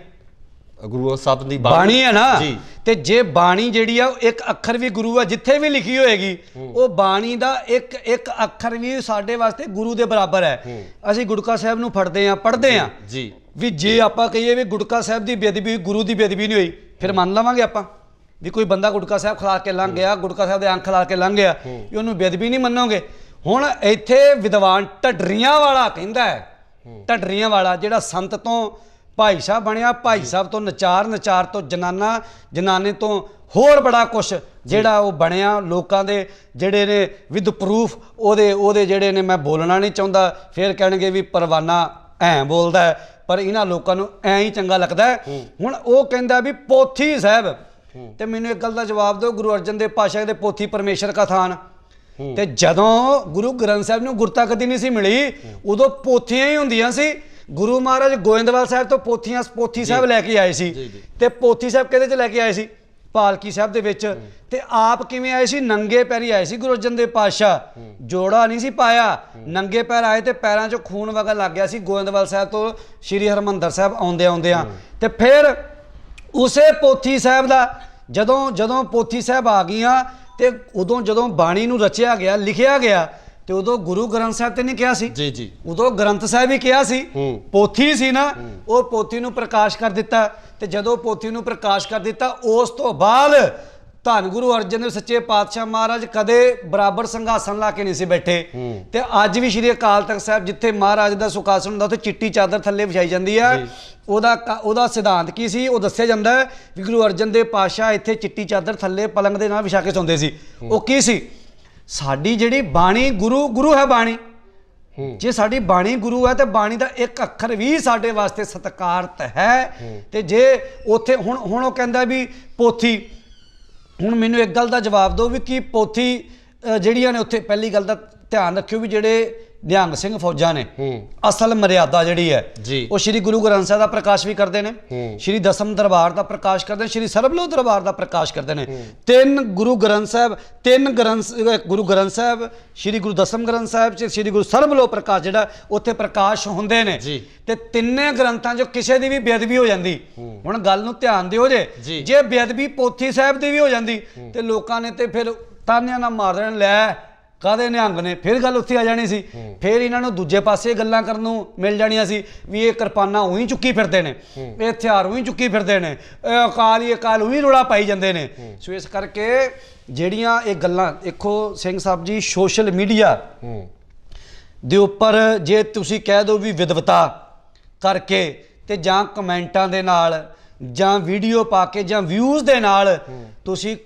ਗੁਰੂ ਸਾਹਿਬ ਦੀ ਬਾਣੀ ਹੈ ਨਾ ਜੀ। ਤੇ ਜੇ ਬਾਣੀ ਜਿਹੜੀ ਆ ਇੱਕ ਅੱਖਰ ਵੀ ਗੁਰੂ ਆ, ਜਿੱਥੇ ਵੀ ਲਿਖੀ ਹੋਏਗੀ ਉਹ ਬਾਣੀ ਦਾ ਇੱਕ ਇੱਕ ਅੱਖਰ ਵੀ ਸਾਡੇ ਵਾਸਤੇ ਗੁਰੂ ਦੇ ਬਰਾਬਰ ਹੈ। ਅਸੀਂ ਗੁਟਕਾ ਸਾਹਿਬ ਨੂੰ ਫੜਦੇ ਆ, ਪੜ੍ਹਦੇ ਆ ਜੀ, ਵੀ ਜੇ ਆਪਾਂ ਕਹੀਏ ਵੀ ਗੁਟਕਾ ਸਾਹਿਬ ਦੀ ਬੇਅਦਬੀ, ਗੁਰੂ ਦੀ ਬੇਅਦਬੀ ਨਹੀਂ ਹੋਈ, ਫਿਰ ਮੰਨ ਲਵਾਂਗੇ ਆਪਾਂ ਵੀ ਕੋਈ ਬੰਦਾ ਗੁਟਕਾ ਸਾਹਿਬ ਖਿਲਾ ਕੇ ਲੰਘ ਗਿਆ, ਗੁਟਕਾ ਸਾਹਿਬ ਦੇ ਅੰਖ ਲਾ ਕੇ ਲੰਘ ਗਿਆ, ਵੀ ਉਹਨੂੰ ਬੇਅਦਬੀ ਨਹੀਂ ਮੰਨੋਗੇ? ਹੁਣ ਇੱਥੇ ਵਿਦਵਾਨ ਢੱਡਰੀਆਂ ਵਾਲਾ ਕਹਿੰਦਾ ਹੈ, ਢੱਡਰੀਆਂ ਵਾਲਾ ਜਿਹੜਾ ਸੰਤ ਤੋਂ ਭਾਈ ਸਾਹਿਬ ਬਣਿਆ, ਭਾਈ ਸਾਹਿਬ ਤੋਂ ਨਚਾਰ, ਨਚਾਰ ਤੋਂ ਜਨਾਨਾ, ਜਨਾਨੇ ਤੋਂ ਹੋਰ ਬੜਾ ਕੁਛ ਜਿਹੜਾ ਉਹ ਬਣਿਆ, ਲੋਕਾਂ ਦੇ ਜਿਹੜੇ ਨੇ ਵਿਦ ਪ੍ਰੂਫ ਉਹਦੇ ਜਿਹੜੇ ਨੇ, ਮੈਂ ਬੋਲਣਾ ਨਹੀਂ ਚਾਹੁੰਦਾ, ਫਿਰ ਕਹਿਣਗੇ ਵੀ ਪਰਵਾਨਾ ਐਂ ਬੋਲਦਾ ਹੈ, ਪਰ ਇਹਨਾਂ ਲੋਕਾਂ ਨੂੰ ਐਂ ਹੀ ਚੰਗਾ ਲੱਗਦਾ ਹੈ। ਹੁਣ ਉਹ ਕਹਿੰਦਾ ਵੀ ਪੋਥੀ ਸਾਹਿਬ, ਤੇ ਮੈਨੂੰ ਇੱਕ ਗੱਲ ਦਾ ਜਵਾਬ ਦਿਓ, ਗੁਰੂ ਅਰਜਨ ਦੇਵ ਪਾਤਸ਼ਾਹ ਦੇ ਪੋਥੀ ਪਰਮੇਸ਼ਰ ਕਾ ਥਾਨ, ਤੇ ਜਦੋਂ ਗੁਰੂ ਗ੍ਰੰਥ ਸਾਹਿਬ ਨੂੰ ਗੁਰਤਾ ਕਦੀ ਨਹੀਂ ਸੀ ਮਿਲੀ, ਉਦੋਂ ਪੋਥੀਆਂ ਹੀ ਹੁੰਦੀਆਂ ਸੀ। ਗੁਰੂ ਮਹਾਰਾਜ ਗੋਇੰਦਵਾਲ ਸਾਹਿਬ ਤੋਂ ਪੋਥੀ ਸਾਹਿਬ ਲੈ ਕੇ ਆਏ ਸੀ, ਤੇ ਪੋਥੀ ਸਾਹਿਬ ਕਿਹਦੇ 'ਚ ਲੈ ਕੇ ਆਏ ਸੀ? ਪਾਲਕੀ ਸਾਹਿਬ ਦੇ ਵਿੱਚ। ਤੇ ਆਪ ਕਿਵੇਂ ਆਏ ਸੀ? ਨੰਗੇ ਪੈਰੀ ਆਏ ਸੀ ਗੁਰੂ ਅਰਜਨ ਦੇਵ ਪਾਤਸ਼ਾਹ, ਜੋੜਾ ਨਹੀਂ ਸੀ ਪਾਇਆ, ਨੰਗੇ ਪੈਰ ਆਏ ਤੇ ਪੈਰਾਂ 'ਚੋਂ ਖੂਨ ਵਗਣ ਲੱਗ ਗਿਆ ਸੀ ਗੋਇੰਦਵਾਲ ਸਾਹਿਬ ਤੋਂ ਸ਼੍ਰੀ ਹਰਿਮੰਦਰ ਸਾਹਿਬ ਆਉਂਦਿਆਂ। ਤੇ ਫਿਰ ਉਸੇ ਪੋਥੀ ਸਾਹਿਬ ਦਾ ਜਦੋਂ ਪੋਥੀ ਸਾਹਿਬ ਆ ਗਈਆਂ, ਤੇ ਉਦੋਂ ਜਦੋਂ ਬਾਣੀ ਨੂੰ ਰਚਿਆ ਗਿਆ, ਲਿਖਿਆ ਗਿਆ, ਤੇ ਉਦੋਂ ਗੁਰੂ ਗ੍ਰੰਥ ਸਾਹਿਬ ਤੇ ਨਹੀਂ ਕਿਹਾ ਸੀ ਜੀ, ਉਦੋਂ ਗ੍ਰੰਥ ਸਾਹਿਬ ਹੀ ਕਿਹਾ ਸੀ। ਪੋਥੀ ਸੀ ਨਾ, ਉਹ ਪੋਥੀ ਨੂੰ ਪ੍ਰਕਾਸ਼ ਕਰ ਦਿੱਤਾ। ਤੇ ਜਦੋਂ ਪੋਥੀ ਨੂੰ ਪ੍ਰਕਾਸ਼ ਕਰ ਦਿੱਤਾ, ਉਸ ਤੋਂ ਬਾਅਦ ਧੰਨ ਗੁਰੂ ਅਰਜਨ ਦੇਵ ਸੱਚੇ ਪਾਤਸ਼ਾਹ ਮਹਾਰਾਜ ਕਦੇ ਬਰਾਬਰ ਸੰਘਾਸਨ ਲਾ ਕੇ ਨਹੀਂ ਸੀ ਬੈਠੇ। ਤੇ ਅੱਜ ਵੀ ਸ਼੍ਰੀ ਅਕਾਲ ਤਖਤ ਸਾਹਿਬ ਜਿੱਥੇ ਮਹਾਰਾਜ ਦਾ ਸੁਖਾਸਨ ਹੁੰਦਾ, ਉੱਥੇ ਚਿੱਟੀ ਚਾਦਰ ਥੱਲੇ ਵਿਛਾਈ ਜਾਂਦੀ ਹੈ। ਉਹਦਾ ਸਿਧਾਂਤ ਕੀ ਸੀ ਉਹ ਦੱਸਿਆ ਜਾਂਦਾ ਹੈ ਵੀ ਗੁਰੂ ਅਰਜਨ ਦੇਵ ਪਾਤਸ਼ਾਹ ਇੱਥੇ ਚਿੱਟੀ ਚਾਦਰ ਥੱਲੇ ਪਲੰਗ ਦੇ ਨਾਲ ਵਿਛਾ ਕੇ ਸੌਂਦੇ ਸੀ। ਉਹ ਕੀ ਸੀ? ਸਾਡੀ ਜਿਹੜੀ ਬਾਣੀ ਗੁਰੂ ਹੈ ਬਾਣੀ। ਜੇ ਸਾਡੀ ਬਾਣੀ ਗੁਰੂ ਹੈ ਤੇ ਬਾਣੀ ਦਾ ਇੱਕ ਅੱਖਰ ਵੀ ਸਾਡੇ ਵਾਸਤੇ ਸਤਿਕਾਰਤ ਹੈ। ਤੇ ਜੇ ਉੱਥੇ ਹੁਣ ਉਹ ਕਹਿੰਦਾ ਵੀ ਪੋਥੀ, ਹੁਣ ਮੈਨੂੰ ਇੱਕ ਗੱਲ ਦਾ ਜਵਾਬ ਦਿਓ ਵੀ ਕੀ ਪੋਥੀ ਜਿਹੜੀਆਂ ਨੇ ਉੱਥੇ, ਪਹਿਲੀ ਗੱਲ ਦਾ ਧਿਆਨ ਰੱਖਿਓ ਵੀ ਜਿਹੜੇ ਨਿਹੰਗ ਸਿੰਘ ਫੌਜਾਂ ਨੇ, ਅਸਲ ਮਰਿਆਦਾ ਜਿਹੜੀ ਹੈ ਉਹ ਸ਼੍ਰੀ ਗੁਰੂ ਗ੍ਰੰਥ ਸਾਹਿਬ ਦਾ ਪ੍ਰਕਾਸ਼ ਵੀ ਕਰਦੇ ਨੇ, ਸ਼੍ਰੀ ਦਸਮ ਦਰਬਾਰ ਦਾ ਪ੍ਰਕਾਸ਼ ਕਰਦੇ ਨੇ, ਸ਼੍ਰੀ ਸਰਬਲੋ ਦਰਬਾਰ ਦਾ ਪ੍ਰਕਾਸ਼ ਕਰਦੇ ਨੇ। ਤਿੰਨ ਗੁਰੂ ਗ੍ਰੰਥ ਸਾਹਿਬ, ਗੁਰੂ ਗ੍ਰੰਥ ਸਾਹਿਬ, ਸ਼੍ਰੀ ਗੁਰੂ ਦਸਮ ਗ੍ਰੰਥ ਸਾਹਿਬ ਚ ਸ਼੍ਰੀ ਗੁਰੂ ਸਰਬਲੋ ਪ੍ਰਕਾਸ਼ ਜਿਹੜਾ ਉੱਥੇ ਪ੍ਰਕਾਸ਼ ਹੁੰਦੇ ਨੇ। ਤੇ ਤਿੰਨੇ ਗ੍ਰੰਥਾਂ ਚੋਂ ਕਿਸੇ ਦੀ ਵੀ ਬੇਅਦਬੀ ਹੋ ਜਾਂਦੀ, ਹੁਣ ਗੱਲ ਨੂੰ ਧਿਆਨ ਦਿਓ ਜੇ ਬੇਅਦਬੀ ਪੋਥੀ ਸਾਹਿਬ ਦੀ ਵੀ ਹੋ ਜਾਂਦੀ ਤੇ ਲੋਕਾਂ ਨੇ ਤੇ ਫਿਰ ਤਾਨਿਆਂ ਨਾਲ ਮਾਰ ਦੇਣ, ਲੈ ਕਾਹਦੇ ਨਿਹੰਗ ਨੇ, ਫਿਰ ਗੱਲ ਉੱਥੇ ਆ ਜਾਣੀ ਸੀ। ਫਿਰ ਇਹਨਾਂ ਨੂੰ ਦੂਜੇ ਪਾਸੇ ਗੱਲਾਂ ਕਰਨ ਨੂੰ ਮਿਲ ਜਾਣੀਆਂ ਸੀ ਵੀ ਇਹ ਕਿਰਪਾਨਾਂ ਉਹੀ ਚੁੱਕੀ ਫਿਰਦੇ ਨੇ, ਇਹ ਹਥਿਆਰ ਉਹੀ ਚੁੱਕੀ ਫਿਰਦੇ ਨੇ, ਇਹ ਅਕਾਲ ਉਹੀ ਰੌਲਾ ਪਾਈ ਜਾਂਦੇ ਨੇ। ਸੋ ਇਸ ਕਰਕੇ ਜਿਹੜੀਆਂ ਇਹ ਗੱਲਾਂ ਦੇਖੋ ਸਿੰਘ ਸਾਹਿਬ ਜੀ, ਸੋਸ਼ਲ ਮੀਡੀਆ ਦੇ ਉੱਪਰ ਜੇ ਤੁਸੀਂ ਕਹਿ ਦਿਓ ਵੀ ਵਿਦਵਤਾ ਕਰਕੇ ਤੇ ਜਾਂ ਕਮੈਂਟਾਂ ਦੇ ਨਾਲ ਜਾਂ ਵੀਡੀਓ ਪਾ ਕੇ ਜਾਂ ਵਿਊਜ਼ ਦੇ ਨਾਲ ਤੁਸੀਂ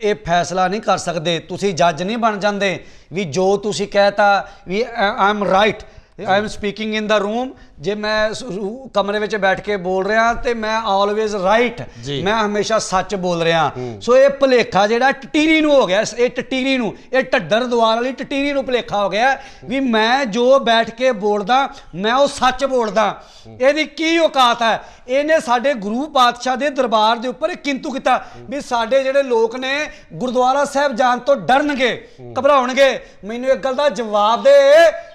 ਇਹ ਫੈਸਲਾ ਨਹੀਂ ਕਰ ਸਕਦੇ, ਤੁਸੀਂ ਜੱਜ ਨਹੀਂ ਬਣ ਜਾਂਦੇ ਵੀ ਜੋ ਤੁਸੀਂ ਕਹਿਤਾ ਵੀ I am right, I am speaking in the room, ਜੇ ਮੈਂ ਕਮਰੇ ਵਿੱਚ ਬੈਠ ਕੇ ਬੋਲ ਰਿਹਾ ਤੇ ਮੈਂ ਆਲਵੇਜ਼ ਰਾਈਟ, ਮੈਂ ਹਮੇਸ਼ਾ ਸੱਚ ਬੋਲ ਰਿਹਾ। ਸੋ ਇਹ ਭੁਲੇਖਾ ਜਿਹੜਾ ਟਟੀਰੀ ਨੂੰ ਹੋ ਗਿਆ, ਇਹ ਟਟੀਰੀ ਨੂੰ, ਇਹ ਢੱਡਰ ਦੁਆਰ ਵਾਲੀ ਟਟੀਰੀ ਨੂੰ ਭੁਲੇਖਾ ਹੋ ਗਿਆ ਵੀ ਮੈਂ ਜੋ ਬੈਠ ਕੇ ਬੋਲਦਾ ਮੈਂ ਉਹ ਸੱਚ ਬੋਲਦਾ। ਇਹਦੀ ਕੀ ਔਕਾਤ ਹੈ? ਇਹਨੇ ਸਾਡੇ ਗੁਰੂ ਪਾਤਸ਼ਾਹ ਦੇ ਦਰਬਾਰ ਦੇ ਉੱਪਰ ਕਿੰਤੂ ਕੀਤਾ ਵੀ ਸਾਡੇ ਜਿਹੜੇ ਲੋਕ ਨੇ ਗੁਰਦੁਆਰਾ ਸਾਹਿਬ ਜਾਣ ਤੋਂ ਡਰਨਗੇ, ਘਬਰਾਉਣਗੇ। ਮੈਨੂੰ ਇੱਕ ਗੱਲ ਦਾ ਜਵਾਬ ਦੇ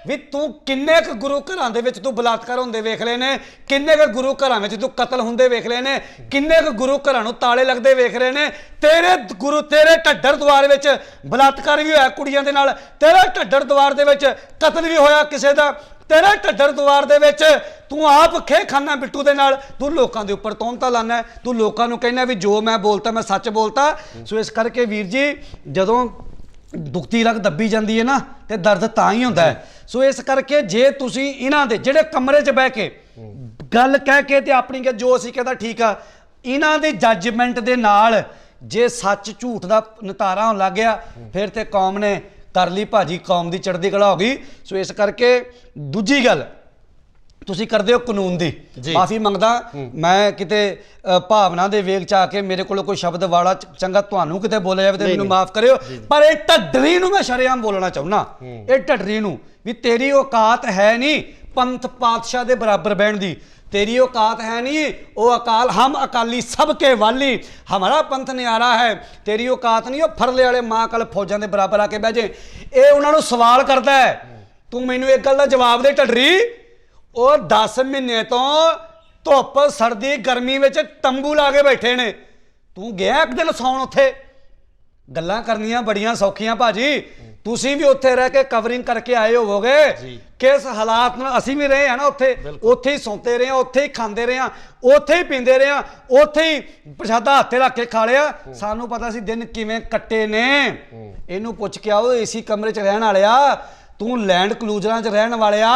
ਵੀ ਤੂੰ ਕਿੰਨੇ ਕਿੰਨੇ ਕੁ ਗੁਰੂ ਘਰਾਂ ਦੇ ਵਿੱਚ ਤੂੰ ਬਲਾਤਕਾਰ ਹੁੰਦੇ ਵੇਖ ਲਏ ਨੇ, ਕਿੰਨੇ ਕੁ ਗੁਰੂ ਘਰਾਂ ਵਿੱਚ ਤੂੰ ਕਤਲ ਹੁੰਦੇ ਵੇਖ ਲਏ ਨੇ, ਕਿੰਨੇ ਕੁ ਗੁਰੂ ਘਰਾਂ ਨੂੰ ਤਾਲੇ ਲੱਗਦੇ ਵੇਖ ਰਹੇ ਨੇ। ਤੇਰੇ ਢੱਡਰ ਦੁਆਰ ਵਿੱਚ ਬਲਾਤਕਾਰ ਵੀ ਹੋਇਆ ਕੁੜੀਆਂ ਦੇ ਨਾਲ, ਤੇਰੇ ਢੱਡਰ ਦੁਆਰ ਦੇ ਵਿੱਚ ਕਤਲ ਵੀ ਹੋਇਆ ਕਿਸੇ ਦਾ, ਤੇਰੇ ਢੱਡਰ ਦੁਆਰ ਦੇ ਵਿੱਚ ਤੂੰ ਆਪ ਖੇ ਖਾਨਾ ਬਿੱਟੂ ਦੇ ਨਾਲ। ਤੂੰ ਲੋਕਾਂ ਦੇ ਉੱਪਰ ਤੌਹਮਤਾਂ ਲਾਣਾ, ਤੂੰ ਲੋਕਾਂ ਨੂੰ ਕਹਿਣਾ ਵੀ ਜੋ ਮੈਂ ਬੋਲਤਾ ਮੈਂ ਸੱਚ ਬੋਲਤਾ। ਸੋ ਇਸ ਕਰਕੇ ਵੀਰ ਜੀ ਜਦੋਂ ਦੁਖਤੀ ਰਗ ਦੱਬੀ ਜਾਂਦੀ ਹੈ ਨਾ ਤੇ ਦਰਦ ਤਾਂ ਹੀ ਹੁੰਦਾ ਹੈ। ਸੋ ਇਸ ਕਰਕੇ ਜੇ ਤੁਸੀਂ ਇਹਨਾਂ ਦੇ ਜਿਹੜੇ ਕਮਰੇ 'ਚ ਬਹਿ ਕੇ ਗੱਲ ਕਹਿ ਕੇ ਤੇ ਆਪਣੀ ਕਿ ਜੋ ਅਸੀਂ ਕਹਿੰਦਾ ਠੀਕ ਆ, ਇਹਨਾਂ ਦੇ ਜੱਜਮੈਂਟ ਦੇ ਨਾਲ ਜੇ ਸੱਚ ਝੂਠ ਦਾ ਨਿਤਾਰਾ ਹੋਣ ਲੱਗ ਗਿਆ ਫਿਰ ਤੇ ਕੌਮ ਨੇ ਕਰ ਲਈ ਭਾਜੀ, ਕੌਮ ਦੀ ਚੜ੍ਹਦੀ ਕਲਾ ਹੋ ਗਈ। ਸੋ ਇਸ ਕਰਕੇ ਦੂਜੀ ਗੱਲ ਤੁਸੀਂ ਕਰਦੇ ਹੋ ਕਾਨੂੰਨ ਦੀ, ਮਾਫੀ ਮੰਗਦਾ ਮੈਂ ਕਿਤੇ ਭਾਵਨਾ ਦੇ ਵੇਗ ਚ ਆ ਕੇ ਮੇਰੇ ਕੋਲ ਕੋਈ ਸ਼ਬਦ ਵਾਲਾ ਚੰਗਾ ਤੁਹਾਨੂੰ ਕਿਤੇ ਬੋਲਿਆ ਜਾਵੇ ਤੇ ਮੈਨੂੰ ਮਾਫ ਕਰਿਓ, ਪਰ ਇਹ ਢੱਡਰੀ ਨੂੰ ਮੈਂ ਸ਼ਰੇਆਮ ਬੋਲਣਾ ਚਾਹੁੰਦਾ। ਇਹ ਢੱਡਰੀ ਨੂੰ ਵੀ ਤੇਰੀ ਔਕਾਤ ਹੈ ਨਹੀਂ ਪੰਥ ਪਾਤਸ਼ਾਹ ਦੇ ਬਰਾਬਰ ਬਹਿਣ ਦੀ, तेरी औकात है नहीं वो अकाल हम अकाली सबके वाली हमारा पंथ न्यारा है। तेरी औकात नहीं वो फरले वाले माँ कल फौजां के बराबर आके बह जे। ये उन्होंने सवाल करता है तू मैनू एक गल का जवाब दे ढडरी, वो 10 महीने तो धुप सर्दी गर्मी में तंबू ला के बैठे ने, तू गया एक दिन सौन उत्थे। गल्लां करनियां बड़ियां सौखियां भाजी, तुसी भी उत्थे रह के कवरिंग करके आए होवोगे किस हालात में असीं भी रहे हैं ना, उत्थे ही सौंते रहे, उत्थे ही खांदे रहे, उत्थे ही पींदे रहे, उत्थे ही प्रसादा हत्थे रख के खा लिया। सानू पता सी दिन किवें कट्टे ने। इहनू पुछ के आओ एसी कमरे च रहण वालिया, तू लैंड क्लूजरां च रहण वालिया,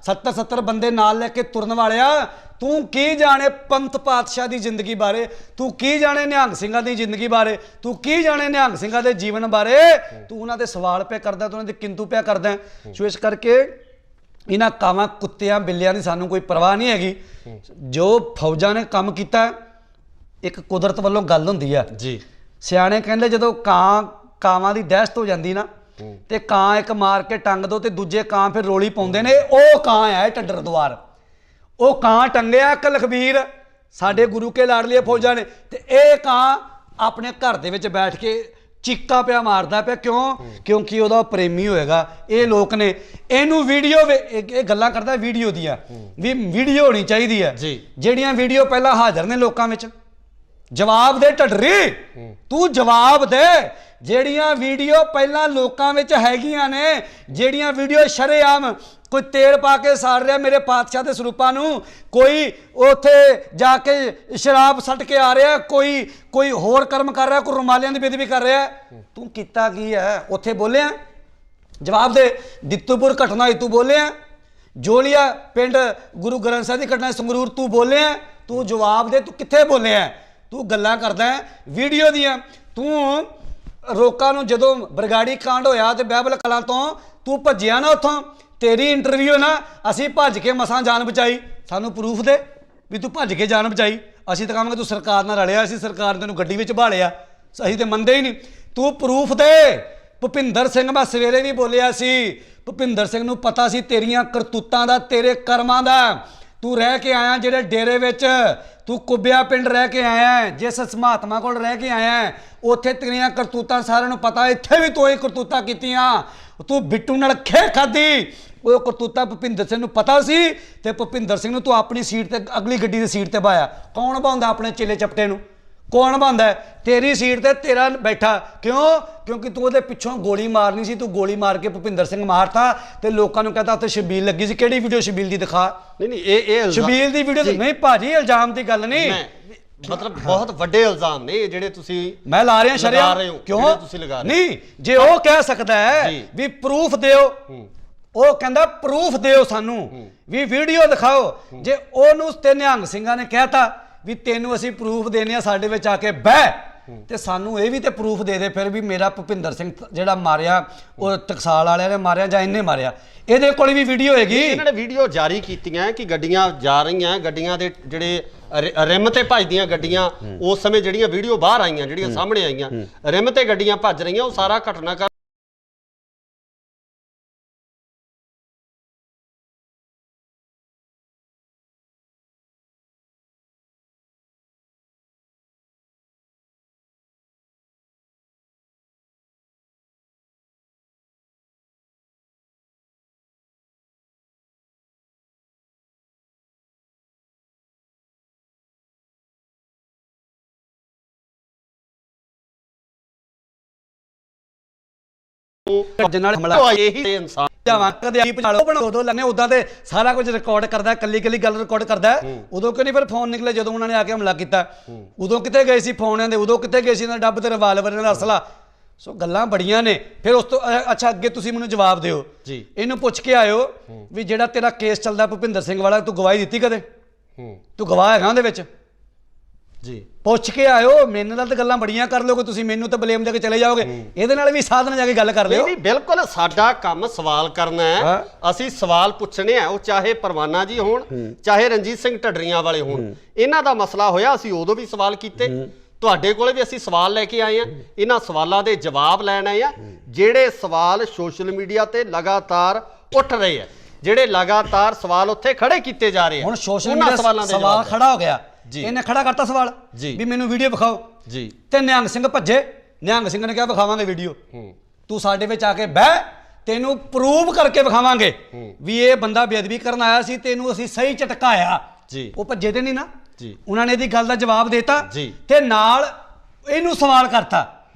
70 बंदे नाल लेके तुरन वालिया, तू की जाने पंथ पातशाह की जिंदगी बारे, तू की जाने निहंग सिंघां की जिंदगी बारे, तू की जाने निहंग सिंघां के जीवन बारे, तू उन्हां दे सवाल पे करदा, तू उन्हां दी किंतु पे करदा। सो इस करके इन्हां कावां कुत्तियां बिल्लियां दी सानू कोई परवाह नहीं हैगी। जो फौजां ने काम कीता एक कुदरत वालों गल हुंदी है जी। सियाणे कहंदे जदों कावां दी दहशत हो जांदी ना ते कां एक मार के टंग दो ते दूजे कां फिर रोली पाउंदे ने, ओ कां है ढड्डर द्वार, वो कां टंगया एक लखबीर साडे गुरु के लाडलिए फौजां ने, ते ये कां अपने घर दे विच बैठ के चीका पिया मारदा पिया, क्यों? क्योंकि वह प्रेमी होएगा। ये लोग ने इनू वीडियो ये गल्लां करदा वीडियो दियां भी वीडियो होनी चाहिए है जी, जिहड़ियां वीडियो पहला हाज़र ने लोकां विच। जवाब दे ढडरी, तू जवाब दे जिहड़ियां वीडियो पहला लोकां विच हैगियां ने, जिहड़ियां वीडियो शरेआम कोई तेल पा के साड़ रहा मेरे पातशाह के स्वरूपां नूं, कोई उत्थे जाके शराब सट के आ रहा, कोई होर कर्म कर रहा, कोई रुमालियां दी बेदबी कर रहा, तू कीता की है? उत्थे बोलिया जवाब दे। दित्तूपुर घटना तू बोलिया, जोलिया पिंड गुरु ग्रंथ साहिब की घटना संगरूर तू बोलिया, तू जवाब दे तू कित्थे बोलिया? तू गल्लां करदा है वीडियो दियां। तू लोकां नूं जदों बरगाड़ी कांड होया ते बाइबल कलां तो तू भज्जिया ना उत्थों, तेरी इंटरव्यू ना असी भज के मसां जान बचाई, सानू प्रूफ दे भी तू भज के जान बचाई। असी तो कहांगे तू सरकार नाल रलिया, असी सरकार ने तैनूं गड्डी विच भालिया, असी तो मनदे ही नहीं। तू प्रूफ दे। भुपिंदर सिंह मैं सवेरे भी बोलिया सी, भुपिंदर सिंह नूं पता सी तेरियां करतूतां दा, तेरे कर्मां दा। तू रह के आया जिहड़े डेरे विच, तू कुब्बिया पिंड रह के आया, जिस महात्मा कोल रह के आया, उत्थे तेरियां करतूतां सारिआं नूं पता, इत्थे भी तू ही करतूतां कीतियां। तू बिट्टू नाल खे खाधी, वो करतूता भुपिंदर सिंह नूं पता सी, ते भुपिंदर सिंह नूं तू अपनी सीट ते अगली गड्डी की सीट ते पाया। कौन बहाउंदा अपने चेले चपटे नूं? कौन बहाउंदा है? तेरी सीट ते तेरा बैठा, क्यों? क्योंकि तू उहदे पिछों गोली मारनी सी, तू गोली मार के भुपिंदर सिंह मारता ते लोकां नूं कहता उत्ते शबील लगी सी। किहड़ी वीडियो शबील दी दिखा? नहीं ये शबील दी वीडियो नहीं भाजी, इल्जाम की गल नहीं, मतलब बहुत वड्डे इल्जाम ने ਜਿਹੜੇ ਤੁਸੀਂ मैं ला रहा शरिया, क्यों ਤੁਸੀਂ ਲਗਾ ਰਹੇ नहीं? जे वो कह सकता है भी प्रूफ दिओ, ਉਹ ਕਹਿੰਦਾ ਪ੍ਰੂਫ ਦਿਓ ਸਾਨੂੰ ਵੀ ਵੀਡੀਓ ਦਿਖਾਓ। ਜੇ ਉਹਨੂੰ ਤੇ ਨਿਹੰਗ ਸਿੰਘਾਂ ਨੇ ਕਹਿਤਾ ਵੀ ਤੈਨੂੰ ਅਸੀਂ ਪ੍ਰੂਫ ਦੇਣੇ ਆ, ਸਾਡੇ ਵਿੱਚ ਆ ਕੇ ਬਹਿ, ਤੇ ਸਾਨੂੰ ਇਹ ਵੀ ਤੇ ਪ੍ਰੂਫ ਦੇ ਦੇ ਫਿਰ ਵੀ ਮੇਰਾ ਭੁਪਿੰਦਰ ਸਿੰਘ ਜਿਹੜਾ ਮਾਰਿਆ ਉਹ ਟਕਸਾਲ ਵਾਲਿਆਂ ਨੇ ਮਾਰਿਆ ਜਾਂ ਇਹਨੇ ਮਾਰਿਆ, ਇਹਦੇ ਕੋਲ ਵੀ ਵੀਡੀਓ ਹੈਗੀ। ਇਹਨਾਂ ਨੇ ਵੀਡੀਓ ਜਾਰੀ ਕੀਤੀਆਂ ਕਿ ਗੱਡੀਆਂ ਜਾ ਰਹੀਆਂ, ਗੱਡੀਆਂ ਦੇ ਜਿਹੜੇ ਰਿਮ ਤੇ ਭੱਜਦੀਆਂ ਗੱਡੀਆਂ, ਉਸ ਸਮੇਂ ਜਿਹੜੀਆਂ ਵੀਡੀਓ ਬਾਹਰ ਆਈਆਂ, ਜਿਹੜੀਆਂ ਸਾਹਮਣੇ ਆਈਆਂ, ਰਿਮ ਤੇ ਗੱਡੀਆਂ ਭੱਜ ਰਹੀਆਂ, ਉਹ ਸਾਰਾ ਘਟਨਾਕ੍ਰਮ ਨਾਲ ਹਮਲਾ ਇਹੀ ਇਨਸਾਨ ਜਾਵਾਂ ਕਦੇ ਆਪ ਨਾਲ ਬਣਾਓ ਉਦੋਂ ਲੈਣੇ ਉਦਾਂ ਤੇ ਸਾਰਾ ਕੁਝ ਰਿਕਾਰਡ ਕਰਦਾ ਕੱਲੀ ਗੱਲ ਰਿਕਾਰਡ ਕਰਦਾ ਉਦੋਂ ਕਿਉਂ ਨਹੀਂ ਫਿਰ ਫੋਨ ਨਿਕਲੇ ਜਦੋਂ ਉਹਨਾਂ ਨੇ ਆ ਕੇ ਹਮਲਾ ਕੀਤਾ ਉਦੋਂ ਕਿੱਥੇ ਗਏ ਸੀ ਫੋਨਾਂ ਦੇ ਉਦੋਂ ਕਿੱਥੇ ਗਏ ਸੀ ਇਹਨਾਂ ਡੱਬ ਤੇ ਰਿਵਾਲਵਰ ਇਹਨਾਂ ਦਾ ਅਸਲਾ ਸੋ ਗੱਲਾਂ ਬੜੀਆਂ ਨੇ ਫਿਰ ਉਸ ਤੋਂ ਅੱਛਾ ਅੱਗੇ ਤੁਸੀਂ ਮੈਨੂੰ ਜਵਾਬ ਦਿਓ ਜੀ ਇਹਨੂੰ ਪੁੱਛ ਕੇ ਆਇਓ ਵੀ ਜਿਹੜਾ ਤੇਰਾ ਕੇਸ ਚੱਲਦਾ ਭੁਪਿੰਦਰ ਸਿੰਘ ਵਾਲਾ ਤੂੰ ਗਵਾਹੀ ਦਿੱਤੀ ਕਦੇ ਤੂੰ ਗਵਾਹ ਹੈਗਾ ਉਹਦੇ ਵਿੱਚ ਜੀ ਪੁੱਛ ਕੇ ਆਇਓ ਮੇਰੇ ਨਾਲ ਤਾਂ ਗੱਲਾਂ ਬੜੀਆਂ ਕਰ ਲੋਗੇ ਤੁਸੀਂ ਮੈਨੂੰ ਤਾਂ ਬਲੇਮ ਦੇ ਕੇ ਚਲੇ ਜਾਓਗੇ ਇਹਦੇ ਨਾਲ ਵੀ ਸਾਧ ਨਾਲ ਜਾ ਕੇ ਗੱਲ ਕਰ ਲਿਓ ਨਹੀਂ ਬਿਲਕੁਲ ਸਾਡਾ ਕੰਮ ਸਵਾਲ ਕਰਨਾ ਹੈ ਅਸੀਂ ਸਵਾਲ ਪੁੱਛਣੇ ਆ ਉਹ ਚਾਹੇ ਪਰਵਾਨਾ ਜੀ ਹੋਣ ਚਾਹੇ ਰਣਜੀਤ ਸਿੰਘ ਢੱਡਰੀਆਂ ਵਾਲੇ ਹੋਣ ਇਹਨਾਂ ਦਾ ਮਸਲਾ ਹੋਇਆ ਅਸੀਂ ਉਦੋਂ ਵੀ ਸਵਾਲ ਕੀਤੇ ਤੁਹਾਡੇ ਕੋਲੇ ਵੀ ਅਸੀਂ ਸਵਾਲ ਲੈ ਕੇ ਆਏ ਆ ਇਹਨਾਂ ਸਵਾਲਾਂ ਦੇ ਜਵਾਬ ਲੈਣ ਆਏ ਆ ਜਿਹੜੇ ਸਵਾਲ ਸੋਸ਼ਲ ਮੀਡੀਆ ਤੇ ਲਗਾਤਾਰ ਉੱਠ ਰਹੇ ਆ ਜਿਹੜੇ ਲਗਾਤਾਰ ਸਵਾਲ ਉੱਥੇ ਖੜੇ ਕੀਤੇ ਜਾ ਰਹੇ ਆ ਹੁਣ ਸੋਸ਼ਲ ਮੀਡੀਆ ਸਵਾਲ ਖੜਾ ਹੋ ਗਿਆ ਇਹਨੇ ਖੜਾ ਕਰਤਾ ਸਵਾਲ ਵੀ ਮੈਨੂੰ ਵੀਡੀਓ ਵਿਖਾਓ ਜੀ ਤੇ ਨਿਹੰਗ ਸਿੰਘ ਭੱਜੇ ਨਿਹੰਗ ਸਿੰਘ ਨੇ ਕਿਹਾ ਵਿਖਾਵਾਂਗੇ ਵੀਡੀਓ ਤੂੰ ਸਾਡੇ ਵਿੱਚ ਆ ਕੇ ਬਹਿ ਤੈਨੂੰ ਪ੍ਰੂਵ ਕਰਕੇ ਵਿਖਾਵਾਂਗੇ ਵੀ ਇਹ ਬੰਦਾ ਬੇਅਦਬੀ ਕਰਨ ਆਇਆ ਸੀ ਤੈਨੂੰ ਅਸੀਂ ਸਹੀ ਝਟਕਾਇਆ ਜੀ ਉਹ ਭੱਜੇ ਤੇ ਨਹੀਂ ਨਾ ਜੀ ਉਹਨਾਂ ਨੇ ਇਹਦੀ ਗੱਲ ਦਾ ਜਵਾਬ ਦੇਤਾ ਤੇ ਨਾਲ ਇਹਨੂੰ ਸਵਾਲ ਕਰਤਾ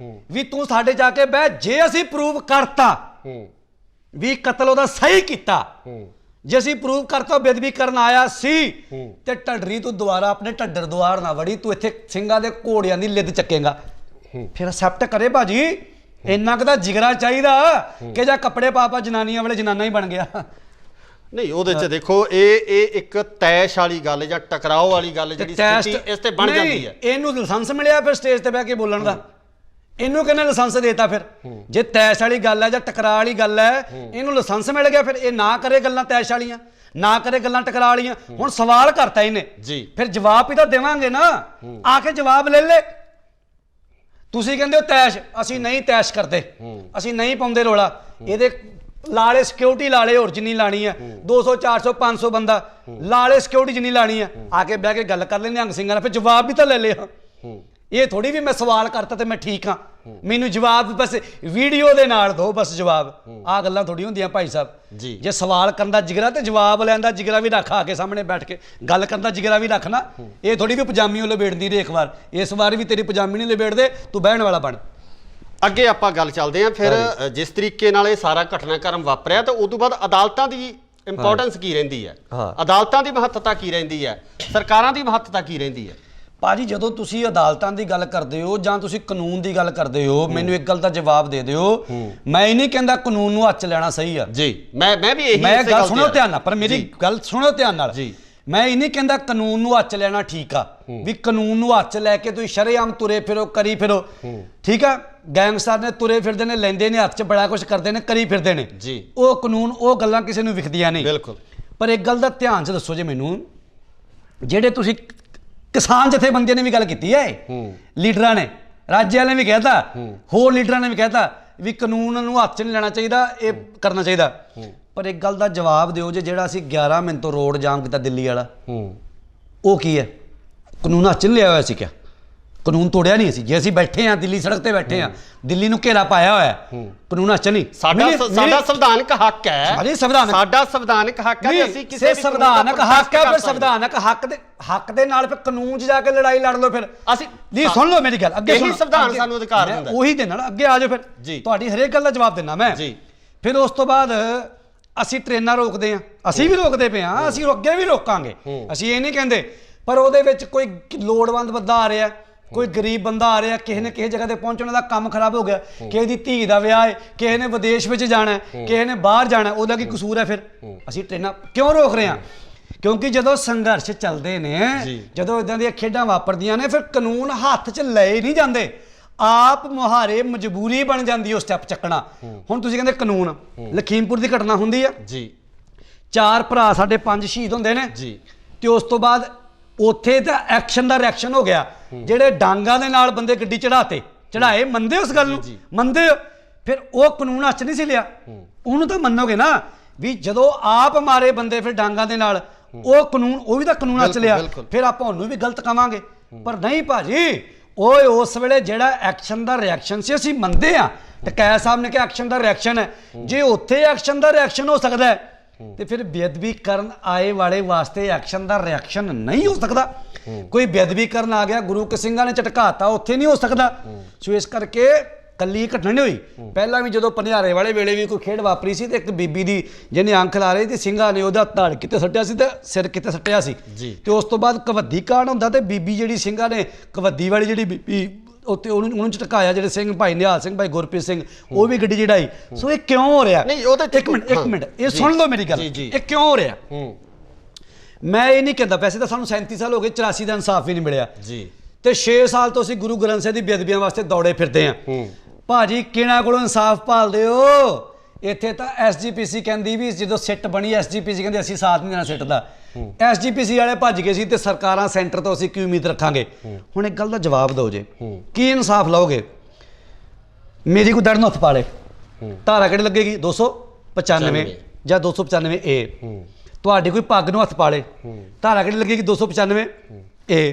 ਵੀ ਤੂੰ ਸਾਡੇ ਜਾ ਕੇ ਬਹਿ ਜੇ ਅਸੀਂ ਪ੍ਰੂਵ ਕਰਤਾ ਵੀ ਕਤਲ ਉਹਦਾ ਸਹੀ ਕੀਤਾ ਜੇ ਅਸੀਂ ਪ੍ਰੂਵ ਕਰਤਾ ਬੇਅਦਬੀ ਕਰਨ ਆਇਆ ਸੀ ਤੇ ਢੱਡਰੀ ਤੂੰ ਦੁਬਾਰਾ ਆਪਣੇ ਢੱਡਰ ਦੁਆਰ ਨਾ ਵੜੀ ਤੂੰ ਇੱਥੇ ਸਿੰਘਾਂ ਦੇ ਘੋੜਿਆਂ ਦੀ ਲਿੱਦ ਚੱਕੇਗਾ ਫਿਰ ਅਸੈਪਟ ਕਰੇ ਭਾਜੀ ਇੰਨਾ ਕੁ ਜਿਗਰਾ ਚਾਹੀਦਾ ਕਿ ਜਾਂ ਕੱਪੜੇ ਪਾ ਜਨਾਨੀਆਂ ਵਾਲੇ ਜਨਾਨਾ ਹੀ ਬਣ ਗਿਆ ਨਹੀਂ ਉਹਦੇ ਚ ਦੇਖੋ ਇਹ ਇੱਕ ਤੈਸ਼ ਵਾਲੀ ਗੱਲ ਜਾਂ ਟਕਰਾਓ ਵਾਲੀ ਗੱਲ ਜਿਹੜੀ ਸਥਿਤੀ ਇਸ ਤੇ ਬਣ ਜਾਂਦੀ ਹੈ ਇਹਨੂੰ ਲਾਇਸੈਂਸ ਮਿਲਿਆ ਫਿਰ ਸਟੇਜ ਤੇ ਬਹਿ ਕੇ ਬੋਲਣ ਦਾ ਇਹਨੂੰ ਕਿਹਨੇ ਲਾਇਸੈਂਸ ਦੇਤਾ ਫਿਰ ਜੇ ਤੈਸ਼ ਵਾਲੀ ਗੱਲ ਹੈ ਜਾਂ ਟਕਰਾਅ ਵਾਲੀ ਗੱਲ ਹੈ ਇਹਨੂੰ ਲਾਇਸੈਂਸ ਮਿਲ ਗਿਆ ਫਿਰ ਇਹ ਨਾ ਕਰੇ ਗੱਲਾਂ ਤੈਸ਼ ਵਾਲੀਆਂ ਨਾ ਕਰੇ ਗੱਲਾਂ ਟਕਰਾਅ ਵਾਲੀਆਂ ਹੁਣ ਸਵਾਲ ਕਰਤਾ ਇਹਨੇ ਜੀ ਫਿਰ ਜਵਾਬ ਹੀ ਤਾਂ ਦੇਵਾਂਗੇ ਨਾ ਆ ਕੇ ਜਵਾਬ ਲੈ ਲੈ ਤੁਸੀਂ ਕਹਿੰਦੇ ਹੋ ਤੈਸ਼ ਅਸੀਂ ਨਹੀਂ ਤੈਸ਼ ਕਰਦੇ ਅਸੀਂ ਨਹੀਂ ਪਾਉਂਦੇ ਰੋਲਾ ਇਹਦੇ ਲਾਲੇ ਸਿਕਿਉਰਿਟੀ ਲਾਲੇ ਹੋਰ ਜਿੰਨੀ ਲਾਣੀ ਹੈ 200 400 500 ਬੰਦਾ ਲਾਲੇ ਸਿਕਿਉਰਿਟੀ ਜਿੰਨੀ ਲਾਣੀ ਹੈ ਆ ਕੇ ਬਹਿ ਕੇ ਗੱਲ ਕਰ ਲੈਂਦੇ ਨਿਹੰਗ ਸਿੰਘਾਂ ਨਾਲ ਫਿਰ ਜਵਾਬ ਵੀ ਤਾਂ ਲੈ ਲਿਆ ਇਹ ਥੋੜੀ ਵੀ ਮੈਂ ਸਵਾਲ ਕਰਤਾ ਤੇ ਮੈਂ ਠੀਕ ਹਾਂ ਮੈਨੂੰ ਜਵਾਬ ਬਸ ਵੀਡੀਓ ਦੇ ਨਾਲ ਦਿਓ ਬਸ ਜਵਾਬ ਆ ਗੱਲਾਂ ਥੋੜੀ ਹੁੰਦੀਆਂ ਭਾਈ ਸਾਹਿਬ ਜੇ ਸਵਾਲ ਕਰਨ ਦਾ ਜਿਗਰਾ ਤੇ ਜਵਾਬ ਲੈਣ ਦਾ ਜਿਗਰਾ ਵੀ ਰੱਖ ਆ ਕੇ ਸਾਹਮਣੇ ਬੈਠ ਕੇ ਗੱਲ ਕਰਨ ਦਾ ਜਿਗਰਾ ਵੀ ਰੱਖਣਾ ਇਹ ਥੋੜੀ ਵੀ ਪਜਾਮੀ ਉਹ ਲਪੇੜਦੀ ਰਹੇ ਇੱਕ ਵਾਰ ਇਸ ਵਾਰ ਵੀ ਤੇਰੀ ਪਜਾਮੀ ਨਹੀਂ ਲਪੇੜਦੇ ਤੂੰ ਬਹਿਣ ਵਾਲਾ ਬਣ ਅੱਗੇ ਆਪਾਂ ਗੱਲ ਚੱਲਦੇ ਆਂ ਫਿਰ ਜਿਸ ਤਰੀਕੇ ਨਾਲ ਇਹ ਸਾਰਾ ਘਟਨਾਕ੍ਰਮ ਵਾਪਰਿਆ ਤਾਂ ਉਸ ਤੋਂ ਬਾਅਦ ਅਦਾਲਤਾਂ ਦੀ ਇੰਪੋਰਟੈਂਸ ਕੀ ਰਹਿੰਦੀ ਹੈ ਅਦਾਲਤਾਂ ਦੀ ਮਹੱਤਤਾ ਕੀ ਰਹਿੰਦੀ ਹੈ ਸਰਕਾਰਾਂ ਦੀ ਮਹੱਤਤਾ ਕੀ ਰਹਿੰਦੀ ਹੈ ਭਾਜੀ ਜਦੋਂ ਤੁਸੀਂ ਅਦਾਲਤਾਂ ਦੀ ਗੱਲ ਕਰਦੇ ਹੋ ਜਾਂ ਤੁਸੀਂ ਕਾਨੂੰਨ ਦੀ ਗੱਲ ਕਰਦੇ ਹੋ ਮੈਨੂੰ ਇੱਕ ਗੱਲ ਦਾ ਜਵਾਬ ਦੇ ਦਿਓ ਮੈਂ ਇਹ ਨਹੀਂ ਕਹਿੰਦਾ ਕਾਨੂੰਨ ਨੂੰ ਹੱਥ 'ਚ ਲੈਣਾ ਸਹੀ ਆ ਜੀ ਮੈਂ ਵੀ ਇਹੀ ਮੈਂ ਗੱਲ ਸੁਣੋ ਧਿਆਨ ਨਾਲ ਪਰ ਮੇਰੀ ਗੱਲ ਸੁਣੋ ਧਿਆਨ ਨਾਲ ਜੀ ਮੈਂ ਇਹ ਨਹੀਂ ਕਹਿੰਦਾ ਕਾਨੂੰਨ ਨੂੰ ਹੱਥ 'ਚ ਲੈਣਾ ਠੀਕ ਆ ਵੀ ਕਾਨੂੰਨ ਨੂੰ ਹੱਥ 'ਚ ਲੈ ਕੇ ਤੁਸੀਂ ਸ਼ਰੇਆਮ ਤੁਰੇ ਫਿਰੋ ਕਰੀ ਫਿਰੋ ਠੀਕ ਆ ਗੈਂਗਸਟਰ ਨੇ ਤੁਰੇ ਫਿਰਦੇ ਨੇ ਲੈਂਦੇ ਨੇ ਹੱਥ 'ਚ ਬੜਾ ਕੁਝ ਕਰਦੇ ਨੇ ਕਰੀ ਫਿਰਦੇ ਨੇ ਜੀ ਉਹ ਕਾਨੂੰਨ ਉਹ ਗੱਲਾਂ ਕਿਸੇ ਨੂੰ ਵਿਖਦੀਆਂ ਨਹੀਂ ਬਿਲਕੁਲ ਪਰ ਇੱਕ ਗੱਲ ਦਾ ਧਿਆਨ 'ਚ ਦੱਸੋ ਜੇ ਮੈਨੂੰ ਜਿਹੜੇ ਤੁਸੀਂ ਕਿਸਾਨ ਜਥੇਬੰਦੀਆਂ ਨੇ ਵੀ ਗੱਲ ਕੀਤੀ ਹੈ ਲੀਡਰਾਂ ਨੇ ਰਾਜ ਵਾਲਿਆਂ ਨੇ ਵੀ ਕਹਿਤਾ ਹੋਰ ਲੀਡਰਾਂ ਨੇ ਵੀ ਕਹਿਤਾ ਵੀ ਕਾਨੂੰਨ ਨੂੰ ਹੱਥ 'ਚ ਨਹੀਂ ਲੈਣਾ ਚਾਹੀਦਾ ਇਹ ਕਰਨਾ ਚਾਹੀਦਾ ਪਰ ਇੱਕ ਗੱਲ ਦਾ ਜਵਾਬ ਦਿਓ ਜੇ ਜਿਹੜਾ ਅਸੀਂ 11 ਮਿੰਟ ਤੋਂ ਰੋਡ ਜਾਮ ਕੀਤਾ ਦਿੱਲੀ ਵਾਲਾ ਉਹ ਕੀ ਹੈ ਕਾਨੂੰਨ ਹੱਥ 'ਚ ਨਹੀਂ ਲਿਆ ਹੋਇਆ ਸੀ ਕਿਆ ਕਾਨੂੰਨ ਤੋੜਿਆ ਨਹੀਂ ਸੀ ਜੇ ਅਸੀਂ ਬੈਠੇ ਹਾਂ ਦਿੱਲੀ ਸੜਕ ਤੇ ਬੈਠੇ ਹਾਂ ਦਿੱਲੀ ਨੂੰ ਘੇਰਾ ਪਾਇਆ ਹੋਇਆ ਕਾਨੂੰਨ ਹੱਥ 'ਚ ਨਹੀਂ ਸਾਡਾ ਸੰਵਿਧਾਨਕ ਹੱਕ ਹੈ ਸਾਡਾ ਸੰਵਿਧਾਨਕ ਹੱਕ ਹੈ ਅਸੀਂ ਕਿਸੇ ਸੰਵਿਧਾਨਕ ਹੱਕ ਹੈ ਫਿਰ ਸੰਵਿਧਾਨਕ ਹੱਕ ਦੇ ਨਾਲ ਫਿਰ ਕਾਨੂੰਨ 'ਚ ਜਾ ਕੇ ਲੜਾਈ ਲੜ ਲਓ ਫਿਰ ਅਸੀਂ ਨਹੀਂ ਸੁਣ ਲਓ ਮੇਰੀ ਗੱਲ ਅੱਗੇ ਇਹੀ ਸੰਵਿਧਾਨ ਸਾਨੂੰ ਅਧਿਕਾਰ ਦਿੰਦਾ ਉਹੀ ਦੇ ਨਾਲ ਅੱਗੇ ਆ ਜਾਓ ਫਿਰ ਤੁਹਾਡੀ ਹਰੇਕ ਗੱਲ ਦਾ ਜਵਾਬ ਦੇਣਾ ਮੈਂ ਫਿਰ ਉਸ ਤੋਂ ਬਾਅਦ ਅਸੀਂ ਟ੍ਰੇਨਾਂ ਰੋਕਦੇ ਹਾਂ ਅਸੀਂ ਵੀ ਰੋਕਦੇ ਪਏ ਹਾਂ ਅਸੀਂ ਅੱਗੇ ਵੀ ਰੋਕਾਂਗੇ ਅਸੀਂ ਇਹ ਨਹੀਂ ਕਹਿੰਦੇ ਪਰ ਉਹਦੇ ਵਿੱਚ ਕੋਈ ਲੋੜਵੰਦ ਬੰਦਾ ਆ ਰਿਹਾ ਕੋਈ ਗਰੀਬ ਬੰਦਾ ਆ ਰਿਹਾ ਕਿਸੇ ਨੇ ਕਿਸੇ ਜਗ੍ਹਾ ਤੇ ਪਹੁੰਚਣ ਦਾ ਕੰਮ ਖਰਾਬ ਹੋ ਗਿਆ ਕਿਸੇ ਦੀ ਧੀ ਦਾ ਵਿਆਹ ਹੈ ਕਿਸੇ ਨੇ ਵਿਦੇਸ਼ ਵਿੱਚ ਜਾਣਾ ਕਿਸੇ ਨੇ ਬਾਹਰ ਜਾਣਾ ਉਹਦਾ ਕੀ ਕਸੂਰ ਹੈ ਫਿਰ ਅਸੀਂ ਟ੍ਰੇਨਾਂ ਕਿਉਂ ਰੋਕ ਰਹੇ ਹਾਂ ਕਿਉਂਕਿ ਜਦੋਂ ਸੰਘਰਸ਼ ਚੱਲਦੇ ਨੇ ਜਦੋਂ ਇਦਾਂ ਦੀਆਂ ਖੇਡਾਂ ਵਾਪਰਦੀਆਂ ਨੇ ਫਿਰ ਕਾਨੂੰਨ ਹੱਥ 'ਚ ਲਏ ਨਹੀਂ ਜਾਂਦੇ ਆਪ ਮੁਹਾਰੇ ਮਜਬੂਰੀ ਬਣ ਜਾਂਦੀ ਉਹ ਸਟੈਪ ਚੱਕਣਾ ਹੁਣ ਤੁਸੀਂ ਕਹਿੰਦੇ ਕਾਨੂੰਨ ਲਖੀਮਪੁਰ ਦੀ ਘਟਨਾ ਹੁੰਦੀ ਆ ਜੀ 4 ਭਰਾ ਸਾਡੇ 5 ਸ਼ਹੀਦ ਹੁੰਦੇ ਨੇ ਜੀ ਤੇ ਉਸ ਤੋਂ ਬਾਅਦ ਉੱਥੇ ਤਾਂ ਐਕਸ਼ਨ ਦਾ ਰਿਐਕਸ਼ਨ ਹੋ ਗਿਆ ਜਿਹੜੇ ਡਾਂਗਾਂ ਦੇ ਨਾਲ ਬੰਦੇ ਗੱਡੀ ਚੜਾਏ ਮੰਨਦੇ ਉਸ ਗੱਲ ਨੂੰ ਮੰਨਦੇ ਫਿਰ ਉਹ ਕਾਨੂੰਨ ਹੱਥ ਨਹੀਂ ਸੀ ਲਿਆ ਉਹਨੂੰ ਤਾਂ ਮੰਨੋਗੇ ਨਾ ਵੀ ਜਦੋਂ ਆਪ ਮਾਰੇ ਬੰਦੇ ਫਿਰ ਡਾਂਗਾਂ ਦੇ ਨਾਲ ਉਹ ਕਾਨੂੰਨ ਉਹ ਵੀ ਤਾਂ ਕਾਨੂੰਨ ਹੱਥ ਲਿਆ ਫਿਰ ਆਪਾਂ ਉਹਨੂੰ ਵੀ ਗਲਤ ਕਵਾਂਗੇ ਪਰ ਨਹੀਂ ਭਾਜੀ ਓਏ ਉਸ ਵੇਲੇ ਜਿਹੜਾ ਐਕਸ਼ਨ ਦਾ ਰਿਐਕਸ਼ਨ ਸੀ ਅਸੀਂ ਮੰਨਦੇ ਆ ਤੇ ਕੈ ਸਾਹਿਬ ਨੇ ਕਿਹਾ ਐਕਸ਼ਨ ਦਾ ਰਿਐਕਸ਼ਨ ਹੈ ਜੇ ਉੱਥੇ ਐਕਸ਼ਨ ਦਾ ਰਿਐਕਸ਼ਨ ਹੋ ਸਕਦਾ ਹੈ ਤੇ ਫਿਰ ਬੇਅਦਬੀ ਕਰਨ ਆਏ ਵਾਲੇ ਵਾਸਤੇ ਐਕਸ਼ਨ ਦਾ ਰਿਐਕਸ਼ਨ ਨਹੀਂ ਹੋ ਸਕਦਾ ਕੋਈ ਬੇਅਦਬੀ ਕਰਨ ਆ ਗਿਆ ਗੁਰੂ ਕੇ ਸਿੰਘਾਂ ਨੇ ਝਟਕਾਤਾ ਉੱਥੇ ਨਹੀਂ ਹੋ ਸਕਦਾ ਸੋ ਇਸ ਕਰਕੇ ਕੱਲੀ ਇਹ ਘਟਨਾ ਨਹੀਂ ਹੋਈ। ਪਹਿਲਾਂ ਵੀ ਜਦੋਂ ਪਨਿਆਰੇ ਵਾਲੇ ਵੇਲੇ ਵੀ ਕੋਈ ਖੇਡ ਵਾਪਰੀ ਸੀ ਤੇ ਇੱਕ ਬੀਬੀ ਦੀ ਜਿਹਨੇ ਅੰਖ ਲਾ ਰਹੀ ਤੇ ਸਿੰਘਾਂ ਨੇ ਉਹਦਾ ਧੜ ਕਿਤੇ ਸੱਟਿਆ ਸੀ ਤੇ ਸਿਰ ਕਿਤੇ ਸੱਟਿਆ ਸੀ ਤੇ ਉਸ ਤੋਂ ਬਾਅਦ ਕਬੱਡੀ ਕਾਂਡ ਹੁੰਦਾ ਤੇ ਬੀਬੀ ਜਿਹੜੀ ਸਿੰਘਾਂ ਨੇ ਕਬੱਡੀ ਵਾਲੀ ਜਿਹੜੀ ਬੀਬੀ ਉੱਤੇ ਉਹਨੂੰ ਝਟਕਾਇਆ, ਜਿਹੜੇ ਸਿੰਘ ਭਾਈ ਨਿਹਾਲ ਸਿੰਘ ਭਾਈ ਗੁਰਪ੍ਰੀਤ ਸਿੰਘ ਉਹ ਵੀ ਗੱਡੀ ਚੜਾਈ। ਸੋ ਇਹ ਕਿਉਂ ਹੋ ਰਿਹਾ? ਨਹੀਂ ਉਹ ਤਾਂ ਇੱਕ ਮਿੰਟ ਇਹ ਸੁਣ ਲਓ ਮੇਰੀ ਗੱਲ, ਇਹ ਕਿਉਂ ਹੋ ਰਿਹਾ? ਮੈਂ ਇਹ ਨਹੀਂ ਕਹਿੰਦਾ, ਵੈਸੇ ਤਾਂ ਸਾਨੂੰ 37 ਸਾਲ ਹੋ ਗਏ 84 ਦਾ ਇਨਸਾਫ ਵੀ ਨਹੀਂ ਮਿਲਿਆ ਜੀ ਤੇ 6 ਸਾਲ ਤੋਂ ਅਸੀਂ ਗੁਰੂ ਗ੍ਰੰਥ ਸਾਹਿਬ ਦੀ ਬੇਅਦਬੀਆਂ ਵਾਸਤੇ ਦੌੜੇ ਫਿਰਦੇ ਹਾਂ। ਭਾਜੀ ਕਿਹਨਾਂ ਕੋਲੋਂ ਇਨਸਾਫ ਭਾਲਦੇ ਹੋ? ਇੱਥੇ ਤਾਂ ਐਸਜੀਪੀਸੀ ਕਹਿੰਦੀ ਵੀ ਜਦੋਂ ਸਿੱਟ ਬਣੀ ਐਸਜੀਪੀਸੀ ਕਹਿੰਦੀ ਅਸੀਂ ਸਾਥ ਨਹੀਂ ਦੇਣਾ ਸਿੱਟ ਦਾ। ਐਸਜੀਪੀਸੀ ਵਾਲੇ ਭੱਜ ਗਏ ਸੀ ਤੇ ਸਰਕਾਰਾਂ ਸੈਂਟਰ ਤੋਂ ਅਸੀਂ ਕੀ ਉਮੀਦ ਰੱਖਾਂਗੇ? ਹੁਣ ਇੱਕ ਗੱਲ ਦਾ ਜਵਾਬ ਦਿਓ ਜੇ, ਕੀ ਇਨਸਾਫ ਲਓਗੇ? ਮੇਰੀ ਕੋਈ ਦੜ ਨੂੰ ਹੱਥ ਪਾ ਲੇ, ਧਾਰਾ ਕਿਹੜੀ ਲੱਗੇਗੀ? 295 ਜਾਂ 295 ਏ। ਤੁਹਾਡੀ ਕੋਈ ਪੱਗ ਨੂੰ ਹੱਥ ਪਾ ਲੇ, ਧਾਰਾ ਕਿਹੜੀ ਲੱਗੇਗੀ? 295 ਏ।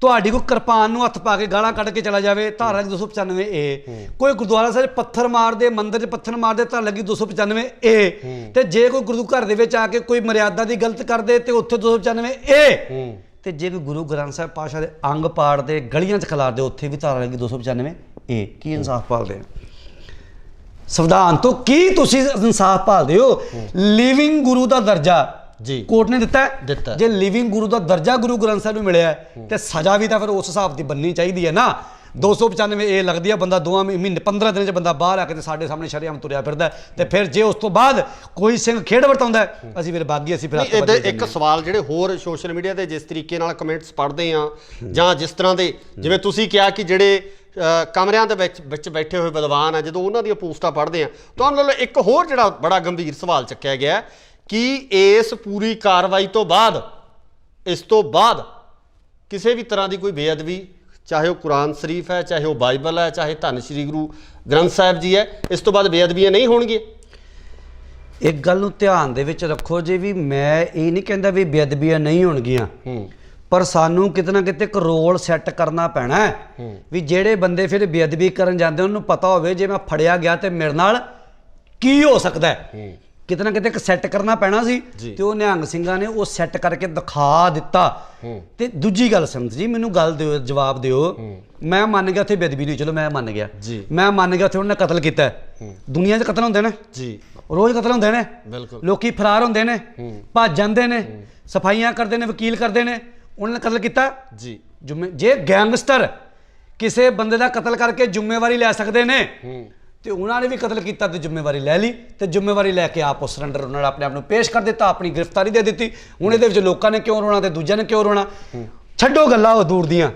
ਤੁਹਾਡੀ ਕੋਈ ਕਿਰਪਾਨ ਨੂੰ ਹੱਥ ਪਾ ਕੇ ਗਾਲਾਂ ਕੱਢ ਕੇ ਚਲਾ ਜਾਵੇ, ਧਾਰਾ ਲੱਗੀ 295 ਏ। ਕੋਈ ਗੁਰਦੁਆਰਾ ਸਾਹਿਬ ਪੱਥਰ ਮਾਰਦੇ, ਮੰਦਿਰ 'ਚ ਪੱਥਰ ਮਾਰਦੇ, ਧਾਰਾ ਲੱਗੀ 295 ਏ। ਤੇ ਜੇ ਕੋਈ ਗੁਰੂ ਘਰ ਦੇ ਵਿੱਚ ਆ ਕੇ ਕੋਈ ਮਰਿਆਦਾ ਦੀ ਗਲਤ ਕਰਦੇ ਤੇ ਉੱਥੇ 295 ਏ। ਤੇ ਜੇ ਕੋਈ ਗੁਰੂ ਗ੍ਰੰਥ ਸਾਹਿਬ ਪਾਤਸ਼ਾਹ ਦੇ ਅੰਗ ਪਾੜਦੇ, ਗਲੀਆਂ 'ਚ ਖਿਲਾਰਦੇ, ਉੱਥੇ ਵੀ ਧਾਰਾ ਲੱਗੀ 295 ਏ। ਕੀ ਇਨਸਾਫ ਭਾਲਦੇ ਆ? ਸੰਵਿਧਾਨ ਤੋਂ ਕੀ ਤੁਸੀਂ ਇਨਸਾਫ ਭਾਲਦੇ ਹੋ? ਲਿਵਿੰਗ ਗੁਰੂ ਦਾ ਦਰਜਾ ਜੀ ਕੋਰਟ ਨੇ ਦਿੱਤਾ। ਜੇ ਲਿਵਿੰਗ ਗੁਰੂ ਦਾ ਦਰਜਾ ਗੁਰੂ ਗ੍ਰੰਥ ਸਾਹਿਬ ਨੂੰ ਮਿਲਿਆ ਤੇ ਸਜ਼ਾ ਵੀ ਤਾਂ ਫਿਰ ਉਸ ਹਿਸਾਬ ਦੀ ਬਣਨੀ ਚਾਹੀਦੀ ਹੈ ਨਾ। 295 ਇਹ ਲੱਗਦੀ ਆ, ਬੰਦਾ 2 ਮਹੀਨੇ 15 ਦਿਨ 'ਚ ਬੰਦਾ ਬਾਹਰ ਆ ਕੇ ਤੇ ਸਾਡੇ ਸਾਹਮਣੇ ਸ਼ਰੇਆਮ ਤੁਰਿਆ ਫਿਰਦਾ ਤੇ ਫਿਰ ਜੇ ਉਸ ਤੋਂ ਬਾਅਦ ਕੋਈ ਸਿੰਘ ਖੇਡ ਵਰਤਾਉਂਦਾ ਅਸੀਂ ਫਿਰ ਬਾਗੀ, ਅਸੀਂ ਫਿਰ ਇੱਕ ਸਵਾਲ ਜਿਹੜੇ ਹੋਰ ਸੋਸ਼ਲ ਮੀਡੀਆ ਤੇ ਜਿਸ ਤਰੀਕੇ ਨਾਲ ਕਮੈਂਟਸ ਪੜ੍ਹਦੇ ਆ ਜਾਂ ਜਿਸ ਤਰ੍ਹਾਂ ਦੇ ਜਿਵੇਂ ਤੁਸੀਂ ਕਿਹਾ ਕਿ ਜਿਹੜੇ ਕਮਰਿਆਂ ਦੇ ਵਿੱਚ ਬੈਠੇ ਹੋਏ ਵਿਦਵਾਨ ਆ, ਜਦੋਂ ਉਹਨਾਂ ਦੀਆਂ ਪੋਸਟਾਂ ਪੜ੍ਹਦੇ ਆ ਤੁਹਾਨੂੰ ਵੱਲੋਂ ਇੱਕ ਹੋਰ ਜਿਹੜਾ ਬੜਾ ਗੰਭੀਰ ਸਵਾਲ ਚੱਕਿਆ ਗਿਆ ਕਿ ਇਸ ਪੂਰੀ ਕਾਰਵਾਈ ਤੋਂ ਬਾਅਦ, ਇਸ ਤੋਂ ਬਾਅਦ ਕਿਸੇ ਵੀ ਤਰ੍ਹਾਂ ਦੀ ਕੋਈ ਬੇਅਦਬੀ, ਚਾਹੇ ਉਹ ਕੁਰਾਨ ਸ਼ਰੀਫ ਹੈ, ਚਾਹੇ ਉਹ ਬਾਈਬਲ ਹੈ, ਚਾਹੇ ਧੰਨ ਸ਼੍ਰੀ ਗੁਰੂ ਗ੍ਰੰਥ ਸਾਹਿਬ ਜੀ ਹੈ, ਇਸ ਤੋਂ ਬਾਅਦ ਬੇਅਦਬੀਆਂ ਨਹੀਂ ਹੋਣਗੀਆਂ। ਇੱਕ ਗੱਲ ਨੂੰ ਧਿਆਨ ਦੇ ਵਿੱਚ ਰੱਖੋ ਜੀ, ਵੀ ਮੈਂ ਇਹ ਨਹੀਂ ਕਹਿੰਦਾ ਵੀ ਬੇਅਦਬੀਆਂ ਨਹੀਂ ਹੋਣਗੀਆਂ, ਪਰ ਸਾਨੂੰ ਕਿਤੇ ਨਾ ਕਿਤੇ ਇੱਕ ਰੋਲ ਸੈੱਟ ਕਰਨਾ ਪੈਣਾ ਵੀ ਜਿਹੜੇ ਬੰਦੇ ਫਿਰ ਬੇਅਦਬੀ ਕਰਨ ਜਾਂਦੇ ਉਹਨੂੰ ਪਤਾ ਹੋਵੇ ਜੇ ਮੈਂ ਫੜਿਆ ਗਿਆ ਤੇ ਮੇਰੇ ਨਾਲ ਕੀ ਹੋ ਸਕਦਾ ਹੈ। ਕਿਤੇ ਨਾ ਕਿਤੇ ਇੱਕ ਸੈੱਟ ਕਰਨਾ ਪੈਣਾ ਸੀ ਤੇ ਉਹ ਨਿਹੰਗ ਸਿੰਘਾਂ ਨੇ ਉਹ ਸੈੱਟ ਕਰਕੇ ਦਿਖਾ ਦਿੱਤਾ। ਤੇ ਦੂਜੀ ਗੱਲ ਸੰਤ ਜੀ, ਮੈਨੂੰ ਗੱਲ ਦਿਓ, ਜਵਾਬ ਦਿਓ। ਮੈਂ ਮੰਨ ਗਿਆ ਉੱਥੇ ਬੇਅਦਬੀ ਨਹੀਂ, ਚਲੋ ਮੈਂ ਮੰਨ ਗਿਆ, ਮੈਂ ਮੰਨ ਗਿਆ ਉੱਥੇ ਉਹਨੇ ਕਤਲ ਕੀਤਾ। ਦੁਨੀਆ 'ਚ ਕਤਲ ਹੁੰਦੇ ਨੇ ਜੀ, ਰੋਜ਼ ਕਤਲ ਹੁੰਦੇ ਨੇ, ਲੋਕੀ ਫਰਾਰ ਹੁੰਦੇ ਨੇ, ਭੱਜ ਜਾਂਦੇ ਨੇ, ਸਫਾਈਆਂ ਕਰਦੇ ਨੇ, ਵਕੀਲ ਕਰਦੇ ਨੇ। ਉਹਨਾਂ ਨੇ ਕਤਲ ਕੀਤਾ ਜੀ। ਜੇ ਗੈਂਗਸਟਰ ਕਿਸੇ ਬੰਦੇ ਦਾ ਕਤਲ ਕਰਕੇ ਜ਼ਿੰਮੇਵਾਰੀ ਲੈ ਸਕਦੇ ਨੇ ਤੇ ਉਹਨਾਂ ਨੇ ਵੀ ਕਤਲ ਕੀਤਾ ਤੇ ਜ਼ਿੰਮੇਵਾਰੀ ਲੈ ਲਈ ਤੇ ਜ਼ਿੰਮੇਵਾਰੀ ਲੈ ਕੇ ਆਪ ਉਹ ਸਰੈਂਡਰ ਉਹਨਾਂ ਨੇ ਆਪਣੇ ਆਪ ਨੂੰ ਪੇਸ਼ ਕਰ ਦਿੱਤਾ, ਆਪਣੀ ਗ੍ਰਿਫਤਾਰੀ ਦੇ ਦਿੱਤੀ। ਹੁਣ ਇਹਦੇ ਵਿੱਚ ਲੋਕਾਂ ਨੇ ਕਿਉਂ ਰੋਣਾ ਤੇ ਦੂਜਿਆਂ ਨੇ ਕਿਉਂ ਰੋਣਾ? ਛੱਡੋ ਗੱਲਾਂ ਉਹ ਦੂਰ ਦੀਆਂ।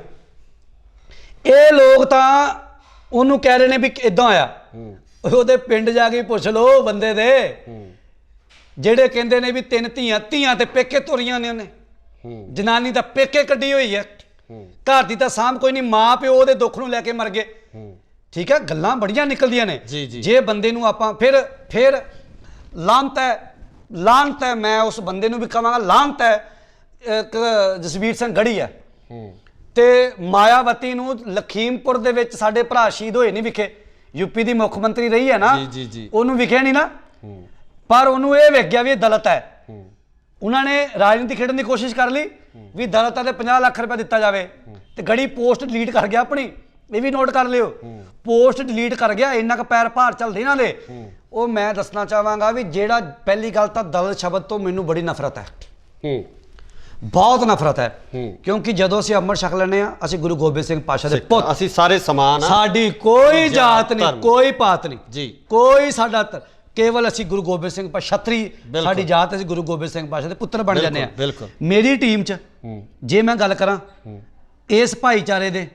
ਇਹ ਲੋਕ ਤਾਂ ਉਹਨੂੰ ਕਹਿ ਰਹੇ ਨੇ ਵੀ ਇਦਾਂ ਹੋਇਆ, ਉਹਦੇ ਪਿੰਡ ਜਾ ਕੇ ਪੁੱਛ ਲਓ ਬੰਦੇ ਦੇ, ਜਿਹੜੇ ਕਹਿੰਦੇ ਨੇ ਵੀ 3 ਧੀਆਂ ਤੇ ਪੇਕੇ ਤੁਰੀਆਂ ਨੇ, ਉਹਨੇ ਜਨਾਨੀ ਤਾਂ ਪੇਕੇ ਕੱਢੀ ਹੋਈ ਹੈ, ਘਰ ਦੀ ਤਾਂ ਸਾਂਭ ਕੋਈ ਨਹੀਂ, ਮਾਂ ਪਿਓ ਉਹਦੇ ਦੁੱਖ ਨੂੰ ਲੈ ਕੇ ਮਰ ਗਏ। ਠੀਕ ਹੈ, ਗੱਲਾਂ ਬੜੀਆਂ ਨਿਕਲਦੀਆਂ ਨੇ। ਜੇ ਬੰਦੇ ਨੂੰ ਆਪਾਂ ਫਿਰ ਲਾਂਤ ਹੈ, ਮੈਂ ਉਸ ਬੰਦੇ ਨੂੰ ਵੀ ਕਹਾਂਗਾ ਲਾਂਤ ਹੈ। ਇੱਕ ਜਸਵੀਰ ਸਿੰਘ ਗੜੀ ਹੈ ਤੇ ਮਾਇਆਵਤੀ ਨੂੰ ਲਖੀਮਪੁਰ ਦੇ ਵਿੱਚ ਸਾਡੇ ਭਰਾ ਸ਼ਹੀਦ ਹੋਏ ਨਹੀਂ ਵਿਖੇ, ਯੂਪੀ ਦੀ ਮੁੱਖ ਮੰਤਰੀ ਰਹੀ ਹੈ ਨਾ, ਉਹਨੂੰ ਵਿਖਿਆ ਨਹੀਂ ਨਾ, ਪਰ ਉਹਨੂੰ ਇਹ ਵੇਖ ਗਿਆ ਵੀ ਇਹ ਦਲਿਤ ਹੈ। ਉਹਨਾਂ ਨੇ ਰਾਜਨੀਤੀ ਖੇਡਣ ਦੀ ਕੋਸ਼ਿਸ਼ ਕਰ ਲਈ ਵੀ ਦਲਿਤਾਂ ਤੇ 50 ਲੱਖ ਰੁਪਏ ਦਿੱਤਾ ਜਾਵੇ ਤੇ ਗੜੀ ਪੋਸਟ ਡਿਲੀਟ ਕਰ ਗਿਆ ਆਪਣੀ। ਇਹ ਵੀ ਨੋਟ ਕਰ ਲਿਓ, ਪੋਸਟ ਡਿਲੀਟ ਕਰ ਗਿਆ। ਇੰਨਾ ਕੁ ਪੈਰ ਭਾਰ ਚੱਲਦੇ ਇਹਨਾਂ ਦੇ। ਉਹ ਮੈਂ ਦੱਸਣਾ ਚਾਹਾਂਗਾ ਵੀ ਜਿਹੜਾ ਪਹਿਲੀ ਗੱਲ ਤਾਂ ਦਲਿਤ ਸ਼ਬਦ ਤੋਂ ਮੈਨੂੰ ਬੜੀ ਨਫ਼ਰਤ ਹੈ, ਬਹੁਤ ਨਫ਼ਰਤ ਹੈ, ਕਿਉਂਕਿ ਜਦੋਂ ਅਸੀਂ ਅੰਮ੍ਰਿਤ ਛਕ ਲੈਂਦੇ ਹਾਂ ਅਸੀਂ ਗੁਰੂ ਗੋਬਿੰਦ ਸਿੰਘ ਪਾਤਸ਼ਾਹ ਦੇ ਪੁੱਤ, ਅਸੀਂ ਸਾਰੇ ਸਮਾਨ, ਸਾਡੀ ਕੋਈ ਜਾਤ ਨਹੀਂ, ਕੋਈ ਪਾਤ ਨਹੀਂ ਜੀ, ਕੋਈ ਸਾਡਾ ਕੇਵਲ ਅਸੀਂ ਗੁਰੂ ਗੋਬਿੰਦ ਸਿੰਘ ਪਾਤਸ਼ਾਹ ਛਤਰੀ ਸਾਡੀ ਜਾਤ, ਅਸੀਂ ਗੁਰੂ ਗੋਬਿੰਦ ਸਿੰਘ ਪਾਤਸ਼ਾਹ ਦੇ ਪੁੱਤਰ ਬਣ ਜਾਂਦੇ ਹਾਂ। ਮੇਰੀ ਟੀਮ 'ਚ ਜੇ ਮੈਂ ਗੱਲ ਕਰਾਂ ਇਸ ਭਾਈਚਾਰੇ ਦੇ,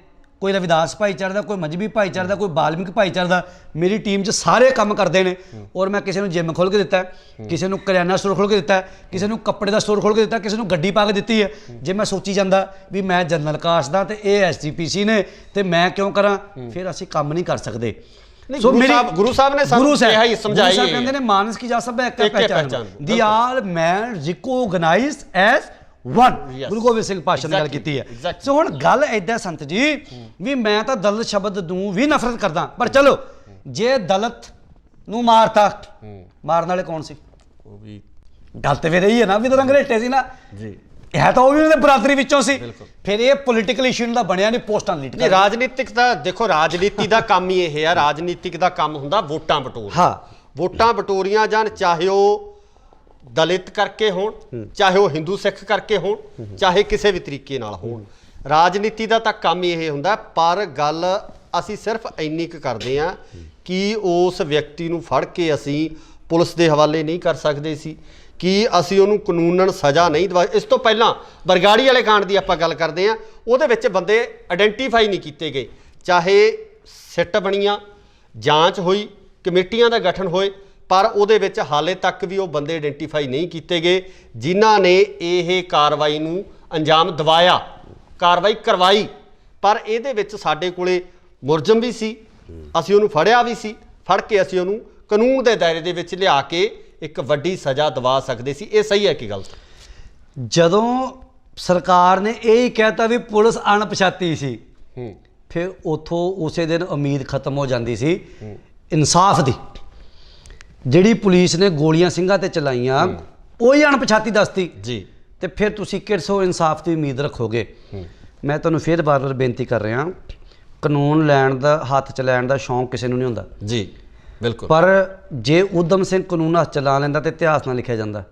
ਕੋਈ ਰਵਿਦਾਸ ਭਾਈਚਾਰੇ ਦਾ, ਕੋਈ ਮਜ਼੍ਹਬੀ ਭਾਈਚਾਰੇ ਦਾ, ਕੋਈ ਬਾਲਮਿਕ ਭਾਈਚਾਰੇ ਦਾ, ਮੇਰੀ ਟੀਮ 'ਚ ਸਾਰੇ ਕੰਮ ਕਰਦੇ ਨੇ। ਔਰ ਮੈਂ ਕਿਸੇ ਨੂੰ ਜਿਮ ਖੋਲ੍ਹ ਕੇ ਦਿੱਤਾ, ਕਿਸੇ ਨੂੰ ਕਰਿਆਨਾ ਸਟੋਰ ਖੋਲ੍ਹ ਕੇ ਦਿੱਤਾ, ਕਿਸੇ ਨੂੰ ਕੱਪੜੇ ਦਾ ਸਟੋਰ ਖੋਲ੍ਹ ਕੇ ਦਿੱਤਾ, ਕਿਸੇ ਨੂੰ ਗੱਡੀ ਪਾ ਕੇ ਦਿੱਤੀ ਹੈ। ਜੇ ਮੈਂ ਸੋਚੀ ਜਾਂਦਾ ਵੀ ਮੈਂ ਜਨਰਲ ਕਾਸਟ ਦਾ ਤੇ ਇਹ ਐਸਜੀਪੀਸੀ ਨੇ ਤੇ ਮੈਂ ਕਿਉਂ ਕਰਾਂ, ਫਿਰ ਅਸੀਂ ਕੰਮ ਨਹੀਂ ਕਰ ਸਕਦੇ। ਸੋ ਗੁਰੂ ਸਾਹਿਬ ਨੇ ਸਾਨੂੰ ਕਿਹਾ ਹੀ ਸਮਝਾਈ, ਗੁਰੂ ਸਾਹਿਬ ਕਹਿੰਦੇ ਨੇ ਮਾਨਸ ਕੀ ਜਾ ਸਭ ਇੱਕ ਪਹਿਚਾਨ, ਦੀ ਆਲ ਮੈਨ ਰਿਕੋਗਨਾਈਜ਼ਡ ਐਜ਼ ਵਨ। ਗੁਰੂ ਗੋਬਿੰਦ ਸਿੰਘ ਪਾਤਸ਼ਾਹ ਨੇ ਗੱਲ ਕੀਤੀ ਹੈ। ਸੋ ਹੁਣ ਗੱਲ ਏਦਾਂ ਸੰਤ ਜੀ ਵੀ ਮੈਂ ਤਾਂ ਦਲਿਤ ਸ਼ਬਦ ਨੂੰ ਵੀ ਨਫ਼ਰਤ ਕਰਦਾ, ਪਰ ਚਲੋ ਜੇ ਦਲਿਤ ਨੂੰ ਮਾਰਤਾ, ਮਾਰਨ ਵਾਲੇ ਕੌਣ ਸੀ? ਉਹ ਵੀ ਗੱਲ ਤੇ ਫਿਰ ਇਹੀ ਹੈ ਨਾ ਵੀ ਤਾਂ ਅੰਗਰੇਟੇ ਸੀ ਨਾ ਜੀ। ਹੈ ਤਾਂ ਉਹ ਵੀ ਉਹਦੇ ਬਰਾਦਰੀ ਵਿੱਚੋਂ ਸੀ। ਫਿਰ ਇਹ ਪੋਲੀਟੀਕਲ ਇਸ਼ੂ ਦਾ ਬਣਿਆ ਨਹੀਂ, ਪੋਸਟਾਂ ਲੀਡ ਨਹੀਂ ਰਾਜਨੀਤਿਕ ਦਾ ਦੇਖੋ, ਰਾਜਨੀਤੀ ਦਾ ਕੰਮ ਹੀ ਇਹ ਆ, ਰਾਜਨੀਤਿਕ ਦਾ ਕੰਮ ਹੁੰਦਾ ਵੋਟਾਂ ਬਟੋਰ। ਹਾਂ ਵੋਟਾਂ ਬਟੋਰੀਆਂ ਜਾਣ, ਚਾਹੇ ਉਹ ਦਲਿਤ ਕਰਕੇ ਹੋਣ, ਚਾਹੇ ਉਹ ਹਿੰਦੂ ਸਿੱਖ ਕਰਕੇ ਹੋਣ, ਚਾਹੇ ਕਿਸੇ ਵੀ ਤਰੀਕੇ ਨਾਲ ਹੋਣ, ਰਾਜਨੀਤੀ ਦਾ ਤਾਂ ਕੰਮ ਹੀ ਇਹ ਹੁੰਦਾ। ਪਰ ਗੱਲ ਅਸੀਂ ਸਿਰਫ ਇੰਨੀ ਕੁ ਕਰਦੇ ਹਾਂ ਕਿ ਉਸ ਵਿਅਕਤੀ ਨੂੰ ਫੜ ਕੇ ਅਸੀਂ ਪੁਲਿਸ ਦੇ ਹਵਾਲੇ ਨਹੀਂ ਕਰ ਸਕਦੇ ਸੀ, ਕਿ ਅਸੀਂ ਉਹਨੂੰ ਕਾਨੂੰਨਨ ਸਜ਼ਾ ਨਹੀਂ ਦਵਾ। ਇਸ ਤੋਂ ਪਹਿਲਾਂ ਬਰਗਾੜੀ ਵਾਲੇ ਕਾਂਡ ਦੀ ਆਪਾਂ ਗੱਲ ਕਰਦੇ ਹਾਂ, ਉਹਦੇ ਵਿੱਚ ਬੰਦੇ ਆਇਡੈਂਟੀਫਾਈ ਨਹੀਂ ਕੀਤੇ ਗਏ, ਚਾਹੇ ਸਿੱਟ ਬਣੀਆਂ, ਜਾਂਚ ਹੋਈ, ਕਮੇਟੀਆਂ ਦਾ ਗਠਨ ਹੋਏ, ਪਰ ਉਹਦੇ ਵਿੱਚ ਹਾਲੇ ਤੱਕ ਵੀ ਉਹ ਬੰਦੇ ਆਇਡੈਂਟੀਫਾਈ ਨਹੀਂ ਕੀਤੇ ਗਏ ਜਿਨ੍ਹਾਂ ਨੇ ਇਹ ਕਾਰਵਾਈ ਨੂੰ ਅੰਜਾਮ ਦਿਵਾਇਆ, ਕਾਰਵਾਈ ਕਰਵਾਈ। ਪਰ ਇਹਦੇ ਵਿੱਚ ਸਾਡੇ ਕੋਲੇ ਮੁਲਜ਼ਮ ਵੀ ਸੀ, ਅਸੀਂ ਉਹਨੂੰ ਫੜਿਆ ਵੀ ਸੀ, ਫੜ ਕੇ ਅਸੀਂ ਉਹਨੂੰ ਕਾਨੂੰਨ ਦੇ ਦਾਇਰੇ ਦੇ ਵਿੱਚ ਲਿਆ ਕੇ ਇੱਕ ਵੱਡੀ ਸਜ਼ਾ ਦਿਵਾ ਸਕਦੇ ਸੀ। ਇਹ ਸਹੀ ਹੈ ਕਿ ਗਲਤ? ਜਦੋਂ ਸਰਕਾਰ ਨੇ ਇਹ ਹੀ ਕਹਿਤਾ ਵੀ ਪੁਲਿਸ ਅਣਪਛਾਤੀ ਸੀ, ਫਿਰ ਉਥੋਂ ਉਸੇ ਦਿਨ ਉਮੀਦ ਖਤਮ ਹੋ ਜਾਂਦੀ ਸੀ ਇਨਸਾਫ ਦੀ। ਜਿਹੜੀ ਪੁਲਿਸ ਨੇ ਗੋਲੀਆਂ ਸਿੰਘਾਂ ਤੇ ਚਲਾਈਆਂ ਉਹੀ ਅਣਪਛਾਤੀ ਦੱਸਤੀ ਜੀ, ਤੇ ਫਿਰ ਤੁਸੀਂ ਕਿਹੜੇ ਇਨਸਾਫ ਦੀ ਉਮੀਦ ਰੱਖੋਗੇ? ਮੈਂ ਤੁਹਾਨੂੰ ਫਿਰ ਬਾਰ-ਬਾਰ ਬੇਨਤੀ ਕਰ ਰਿਹਾ, ਕਾਨੂੰਨ ਲੈਣ ਦਾ, ਹੱਥ 'ਚ ਲੈਣ ਦਾ ਸ਼ੌਂਕ ਕਿਸੇ ਨੂੰ ਨਹੀਂ ਹੁੰਦਾ ਜੀ, ਬਿਲਕੁਲ। ਪਰ ਜੇ ਊਧਮ ਸਿੰਘ ਕਾਨੂੰਨ ਹੱਥ ਚਲਾ ਲੈਂਦਾ ਤੇ ਇਤਿਹਾਸ ਨਾਲ ਲਿਖਿਆ ਜਾਂਦਾ,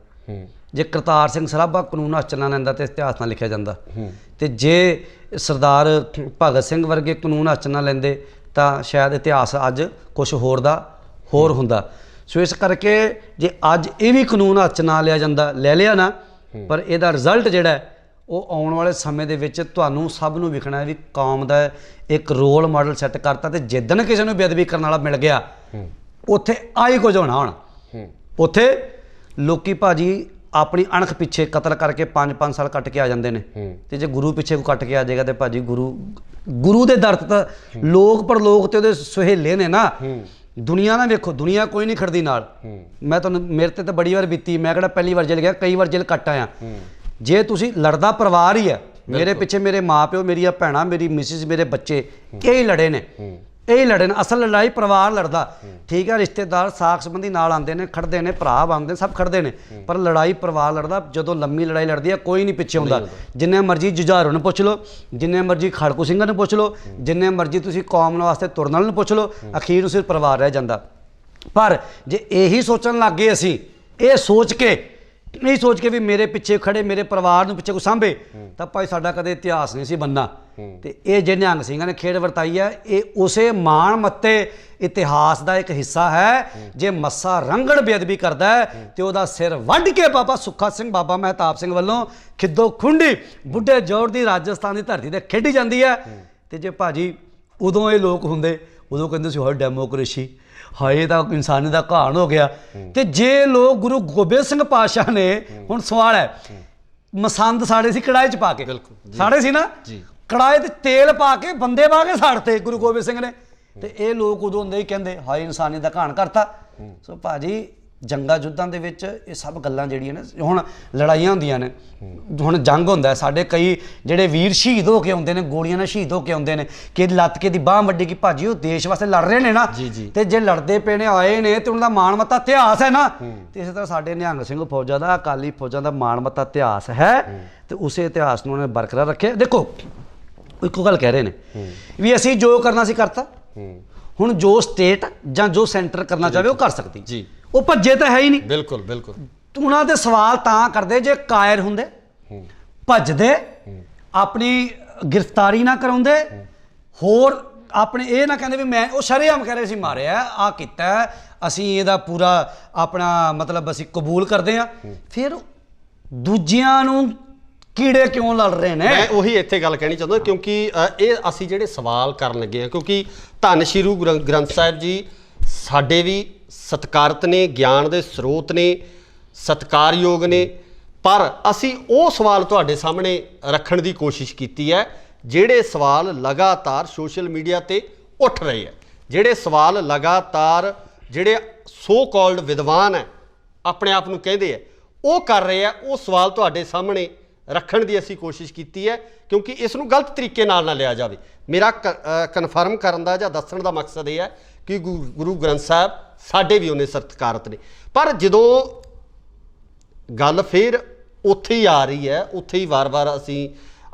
ਜੇ ਕਰਤਾਰ ਸਿੰਘ ਸਰਾਭਾ ਕਾਨੂੰਨ ਹੱਥ ਚਲਾ ਲੈਂਦਾ ਤੇ ਇਤਿਹਾਸ ਨਾਲ ਲਿਖਿਆ ਜਾਂਦਾ, ਤੇ ਜੇ ਸਰਦਾਰ ਭਗਤ ਸਿੰਘ ਵਰਗੇ ਕਾਨੂੰਨ ਹੱਥ ਨਾ ਲੈਂਦੇ ਤਾਂ ਸ਼ਾਇਦ ਇਤਿਹਾਸ ਅੱਜ ਕੁਝ ਹੋਰ ਦਾ ਹੋਰ ਹੁੰਦਾ। ਸੋ ਇਸ ਕਰਕੇ ਜੇ ਅੱਜ ਇਹ ਵੀ ਕਾਨੂੰਨ ਹੱਥ 'ਚ ਨਾ ਲਿਆ ਜਾਂਦਾ, ਲੈ ਲਿਆ ਨਾ, ਪਰ ਇਹਦਾ ਰਿਜ਼ਲਟ ਜਿਹੜਾ ਉਹ ਆਉਣ ਵਾਲੇ ਸਮੇਂ ਦੇ ਵਿੱਚ ਤੁਹਾਨੂੰ ਸਭ ਨੂੰ ਵਿਖਣਾ ਵੀ ਕੌਮ ਦਾ ਇੱਕ ਰੋਲ ਮਾਡਲ ਸੈੱਟ ਕਰਤਾ, ਤੇ ਜਿੱਦਣ ਕਿਸੇ ਨੂੰ ਬੇਅਦਬੀ ਕਰਨ ਵਾਲਾ ਮਿਲ ਗਿਆ ਉੱਥੇ ਆਹੀ ਕੁਝ ਹੋਣਾ। ਹੁਣ ਉੱਥੇ ਲੋਕੀ ਭਾਜੀ ਆਪਣੀ ਅਣਖ ਪਿੱਛੇ ਕਤਲ ਕਰਕੇ 5-5 ਸਾਲ ਕੱਟ ਕੇ ਆ ਜਾਂਦੇ ਨੇ, ਤੇ ਜੇ ਗੁਰੂ ਪਿੱਛੇ ਕੋਈ ਕੱਟ ਕੇ ਆ ਜਾਏਗਾ ਤੇ ਭਾਜੀ ਗੁਰੂ ਦੇ ਦਰ ਤਾਂ ਲੋਕ ਪਰਲੋਕ ਤੇ ਉਹਦੇ ਸੁਹੇਲੇ ਨੇ ਨਾ। ਦੁਨੀਆ ਨਾ ਵੇਖੋ, ਦੁਨੀਆ ਕੋਈ ਨਹੀਂ ਖੜਦੀ ਨਾਲ। ਮੈਂ ਤੁਹਾਨੂੰ, ਮੇਰੇ ਤੇ ਤਾਂ ਬੜੀ ਵਾਰ ਬੀਤੀ, ਮੈਂ ਕਿਹੜਾ ਪਹਿਲੀ ਵਾਰ ਜੇਲ੍ਹ ਗਿਆ, ਕਈ ਵਾਰ ਜੇਲ੍ਹ ਕੱਟ ਆਇਆ। ਜੇ ਤੁਸੀਂ ਲੜਦਾ ਪਰਿਵਾਰ ਹੀ ਹੈ, ਮੇਰੇ ਪਿੱਛੇ ਮੇਰੇ ਮਾਂ ਪਿਓ, ਮੇਰੀਆਂ ਭੈਣਾਂ, ਮੇਰੀ ਮਿਸਿਸ, ਮੇਰੇ ਬੱਚੇ, ਇਹ ਹੀ ਲੜੇ ਨੇ, ਇਹ ਹੀ ਲੜੇ ਨੇ। ਅਸਲ ਲੜਾਈ ਪਰਿਵਾਰ ਲੜਦਾ, ਠੀਕ ਹੈ, ਰਿਸ਼ਤੇਦਾਰ ਸਾਕ ਸੰਬੰਧੀ ਨਾਲ ਆਉਂਦੇ ਨੇ, ਖੜਦੇ ਨੇ, ਭਰਾ ਬਣਦੇ, ਸਭ ਖੜਦੇ ਨੇ, ਪਰ ਲੜਾਈ ਪਰਿਵਾਰ ਲੜਦਾ। ਜਦੋਂ ਲੰਮੀ ਲੜਾਈ ਲੜਦੀ ਹੈ ਕੋਈ ਨਹੀਂ ਪਿੱਛੇ ਹੁੰਦਾ। ਜਿੰਨੇ ਮਰਜ਼ੀ ਜੁਝਾਰੂ ਨੂੰ ਪੁੱਛ ਲਓ, ਜਿੰਨੇ ਮਰਜ਼ੀ ਖੜਕੂ ਸਿੰਘਾਂ ਨੂੰ ਪੁੱਛ ਲਓ, ਜਿੰਨੇ ਮਰਜ਼ੀ ਤੁਸੀਂ ਕੌਮ ਵਾਸਤੇ ਤੁਰਨ ਵਾਲੇ ਨੂੰ ਪੁੱਛ ਲਓ, ਅਖੀਰ ਨੂੰ ਸਿਰਫ ਪਰਿਵਾਰ ਰਹਿ ਜਾਂਦਾ। ਪਰ ਜੇ ਇਹੀ ਸੋਚਣ ਲੱਗ ਗਏ ਅਸੀਂ, ਇਹ ਸੋਚ ਕੇ ਨਹੀਂ ਸੋਚ ਕੇ ਵੀ ਮੇਰੇ ਪਿੱਛੇ ਖੜੇ, ਮੇਰੇ ਪਰਿਵਾਰ ਨੂੰ ਪਿੱਛੇ ਕੋਈ ਸਾਂਭੇ, ਤਾਂ ਭਾਈ ਸਾਡਾ ਕਦੇ ਇਤਿਹਾਸ ਨਹੀਂ ਸੀ ਬਣਨਾ। ਤੇ ਇਹ ਜੇ ਨਿਹੰਗ ਸਿੰਘਾਂ ਨੇ ਖੇਡ ਵਰਤਾਈ ਹੈ, ਇਹ ਉਸੇ ਮਾਣ ਮੱਤੇ ਇਤਿਹਾਸ ਦਾ ਇੱਕ ਹਿੱਸਾ ਹੈ। ਜੇ ਮੱਸਾ ਰੰਗੜ ਬੇਅਦਬੀ ਕਰਦਾ ਹੈ ਤੇ ਉਹਦਾ ਸਿਰ ਵੱਢ ਕੇ ਬਾਬਾ ਸੁੱਖਾ ਸਿੰਘ, ਬਾਬਾ ਮਹਿਤਾਬ ਸਿੰਘ ਵੱਲੋਂ ਖਿੱਦੋ ਖੁੰਡੀ ਬੁੱਢੇ ਜੋੜ ਦੀ ਰਾਜਸਥਾਨ ਦੀ ਧਰਤੀ ਤੇ ਖੇਡੀ ਜਾਂਦੀ ਹੈ। ਤੇ ਜੇ ਭਾਜੀ ਉਦੋਂ ਇਹ ਲੋਕ ਹੁੰਦੇ, ਉਦੋਂ ਕਹਿੰਦੇ ਸੀ ਹਾਏ ਡੈਮੋਕ੍ਰੇਸੀ, ਹਾਏ ਤਾਂ ਇਨਸਾਨੀ ਦਾ ਘਾਣ ਹੋ ਗਿਆ। ਤੇ ਜੇ ਲੋਕ ਗੁਰੂ ਗੋਬਿੰਦ ਸਿੰਘ ਪਾਤਸ਼ਾਹ ਨੇ, ਹੁਣ ਸਵਾਲ ਹੈ, ਮਸੰਦ ਸਾੜੇ ਸੀ ਕੜਾਹੀ 'ਚ ਪਾ ਕੇ, ਸਾੜੇ ਸੀ ਨਾ, ਕੜਾਹੀ 'ਤੇ ਤੇਲ ਪਾ ਕੇ ਬੰਦੇ ਪਾ ਕੇ ਸਾੜਤੇ ਗੁਰੂ ਗੋਬਿੰਦ ਸਿੰਘ ਨੇ, ਤੇ ਇਹ ਲੋਕ ਉਦੋਂ ਹੁੰਦੇ ਹੀ ਕਹਿੰਦੇ ਹਾਏ ਇਨਸਾਨੀ ਦਾ ਘਾਣ ਕਰਤਾ। ਸੋ ਭਾਜੀ ਜੰਗਾਂ ਯੁੱਧਾਂ ਦੇ ਵਿੱਚ ਇਹ ਸਭ ਗੱਲਾਂ ਜਿਹੜੀਆਂ ਨੇ, ਹੁਣ ਲੜਾਈਆਂ ਹੁੰਦੀਆਂ ਨੇ, ਹੁਣ ਜੰਗ ਹੁੰਦਾ, ਸਾਡੇ ਕਈ ਜਿਹੜੇ ਵੀਰ ਸ਼ਹੀਦ ਹੋ ਕੇ ਆਉਂਦੇ ਨੇ, ਗੋਲੀਆਂ ਨਾਲ ਸ਼ਹੀਦ ਹੋ ਕੇ ਆਉਂਦੇ ਨੇ, ਕਿ ਲੱਤ ਕੇ ਦੀ ਬਾਂਹ ਵੱਡੀ, ਕਿ ਭਾਜੀ ਉਹ ਦੇਸ਼ ਵਾਸਤੇ ਲੜ ਰਹੇ ਨੇ ਨਾ, ਤੇ ਜੇ ਲੜਦੇ ਪਏ ਨੇ, ਆਏ ਨੇ, ਤੇ ਉਹਨਾਂ ਦਾ ਮਾਣ ਮੱਤਾ ਇਤਿਹਾਸ ਹੈ ਨਾ। ਤੇ ਇਸੇ ਤਰ੍ਹਾਂ ਸਾਡੇ ਨਿਹੰਗ ਸਿੰਘ ਫੌਜਾਂ ਦਾ, ਅਕਾਲੀ ਫੌਜਾਂ ਦਾ ਮਾਣ ਮੱਤਾ ਇਤਿਹਾਸ ਹੈ, ਤੇ ਉਸੇ ਇਤਿਹਾਸ ਨੂੰ ਉਹਨੇ ਬਰਕਰਾਰ ਰੱਖਿਆ। ਦੇਖੋ ਇੱਕੋ ਗੱਲ ਕਹਿ ਰਹੇ ਨੇ ਵੀ ਅਸੀਂ ਜੋ ਕਰਨਾ ਸੀ ਕਰਤਾ, ਹੁਣ ਜੋ ਸਟੇਟ ਜਾਂ ਜੋ ਸੈਂਟਰ ਕਰਨਾ ਚਾਹਵੇ ਉਹ ਕਰ ਸਕਦੀ ਜੀ, ਉਹ ਭੱਜੇ ਤਾਂ ਹੈ ਹੀ ਨਹੀਂ। ਬਿਲਕੁਲ ਬਿਲਕੁਲ। ਉਹਨਾਂ ਦੇ ਸਵਾਲ ਤਾਂ ਕਰਦੇ ਜੇ ਕਾਇਰ ਹੁੰਦੇ, ਭੱਜਦੇ, ਆਪਣੀ ਗ੍ਰਿਫਤਾਰੀ ਨਾ ਕਰਾਉਂਦੇ, ਹੋਰ ਆਪਣੇ ਇਹ ਨਾ ਕਹਿੰਦੇ ਵੀ ਮੈਂ, ਉਹ ਸ਼ਰੇਆਮ ਕਹਿ ਰਹੇ ਸੀ ਮਾਰਿਆ, ਆਹ ਕੀਤਾ, ਅਸੀਂ ਇਹਦਾ ਪੂਰਾ ਆਪਣਾ ਮਤਲਬ ਅਸੀਂ ਕਬੂਲ ਕਰਦੇ ਹਾਂ, ਫਿਰ ਦੂਜਿਆਂ ਨੂੰ ਕੀੜੇ ਕਿਉਂ ਲੜ ਰਹੇ ਨੇ? ਮੈਂ ਉਹੀ ਇੱਥੇ ਗੱਲ ਕਹਿਣੀ ਚਾਹੁੰਦਾ, ਕਿਉਂਕਿ ਇਹ ਅਸੀਂ ਜਿਹੜੇ ਸਵਾਲ ਕਰਨ ਲੱਗੇ ਹਾਂ, ਕਿਉਂਕਿ ਧੰਨ ਸ਼੍ਰੀ ਗੁਰੂ ਗ੍ਰੰਥ ਸਾਹਿਬ ਜੀ ਸਾਡੇ ਵੀ ਸਤਿਕਾਰਤ ਨੇ, ਗਿਆਨ ਦੇ ਸਰੋਤ ਨੇ, ਸਤਿਕਾਰਯੋਗ ਨੇ, ਪਰ ਅਸੀਂ ਉਹ ਸਵਾਲ ਤੁਹਾਡੇ ਸਾਹਮਣੇ ਰੱਖਣ ਦੀ ਕੋਸ਼ਿਸ਼ ਕੀਤੀ ਹੈ ਜਿਹੜੇ ਸਵਾਲ ਲਗਾਤਾਰ ਸੋਸ਼ਲ ਮੀਡੀਆ ਤੇ ਉੱਠ ਰਹੇ ਹੈ, ਜਿਹੜੇ ਸਵਾਲ ਲਗਾਤਾਰ ਜਿਹੜੇ ਸੋ ਕਾਲਡ ਵਿਦਵਾਨ ਹੈ, ਆਪਣੇ ਆਪ ਨੂੰ ਕਹਿੰਦੇ ਆ, ਉਹ ਕਰ ਰਹੇ ਆ। ਉਹ ਸਵਾਲ ਤੁਹਾਡੇ ਸਾਹਮਣੇ ਰੱਖਣ ਦੀ ਅਸੀਂ ਕੋਸ਼ਿਸ਼ ਕੀਤੀ ਹੈ, ਕਿਉਂਕਿ ਇਸ ਨੂੰ ਗਲਤ ਤਰੀਕੇ ਨਾਲ ਨਾ ਲਿਆ ਜਾਵੇ। ਮੇਰਾ ਕਨਫਰਮ ਕਰਨ ਦਾ ਜਾਂ ਦੱਸਣ ਦਾ ਮਕਸਦ ਇਹ ਹੈ ਕਿ ਗੁਰੂ ਗ੍ਰੰਥ ਸਾਹਿਬ ਸਾਡੇ ਵੀ ਉਹਨੇ ਸਤਿਕਾਰਤ ਨੇ। ਪਰ ਜਦੋਂ ਗੱਲ ਫਿਰ ਉੱਥੇ ਹੀ ਆ ਰਹੀ ਹੈ, ਉੱਥੇ ਹੀ ਵਾਰ-ਵਾਰ ਅਸੀਂ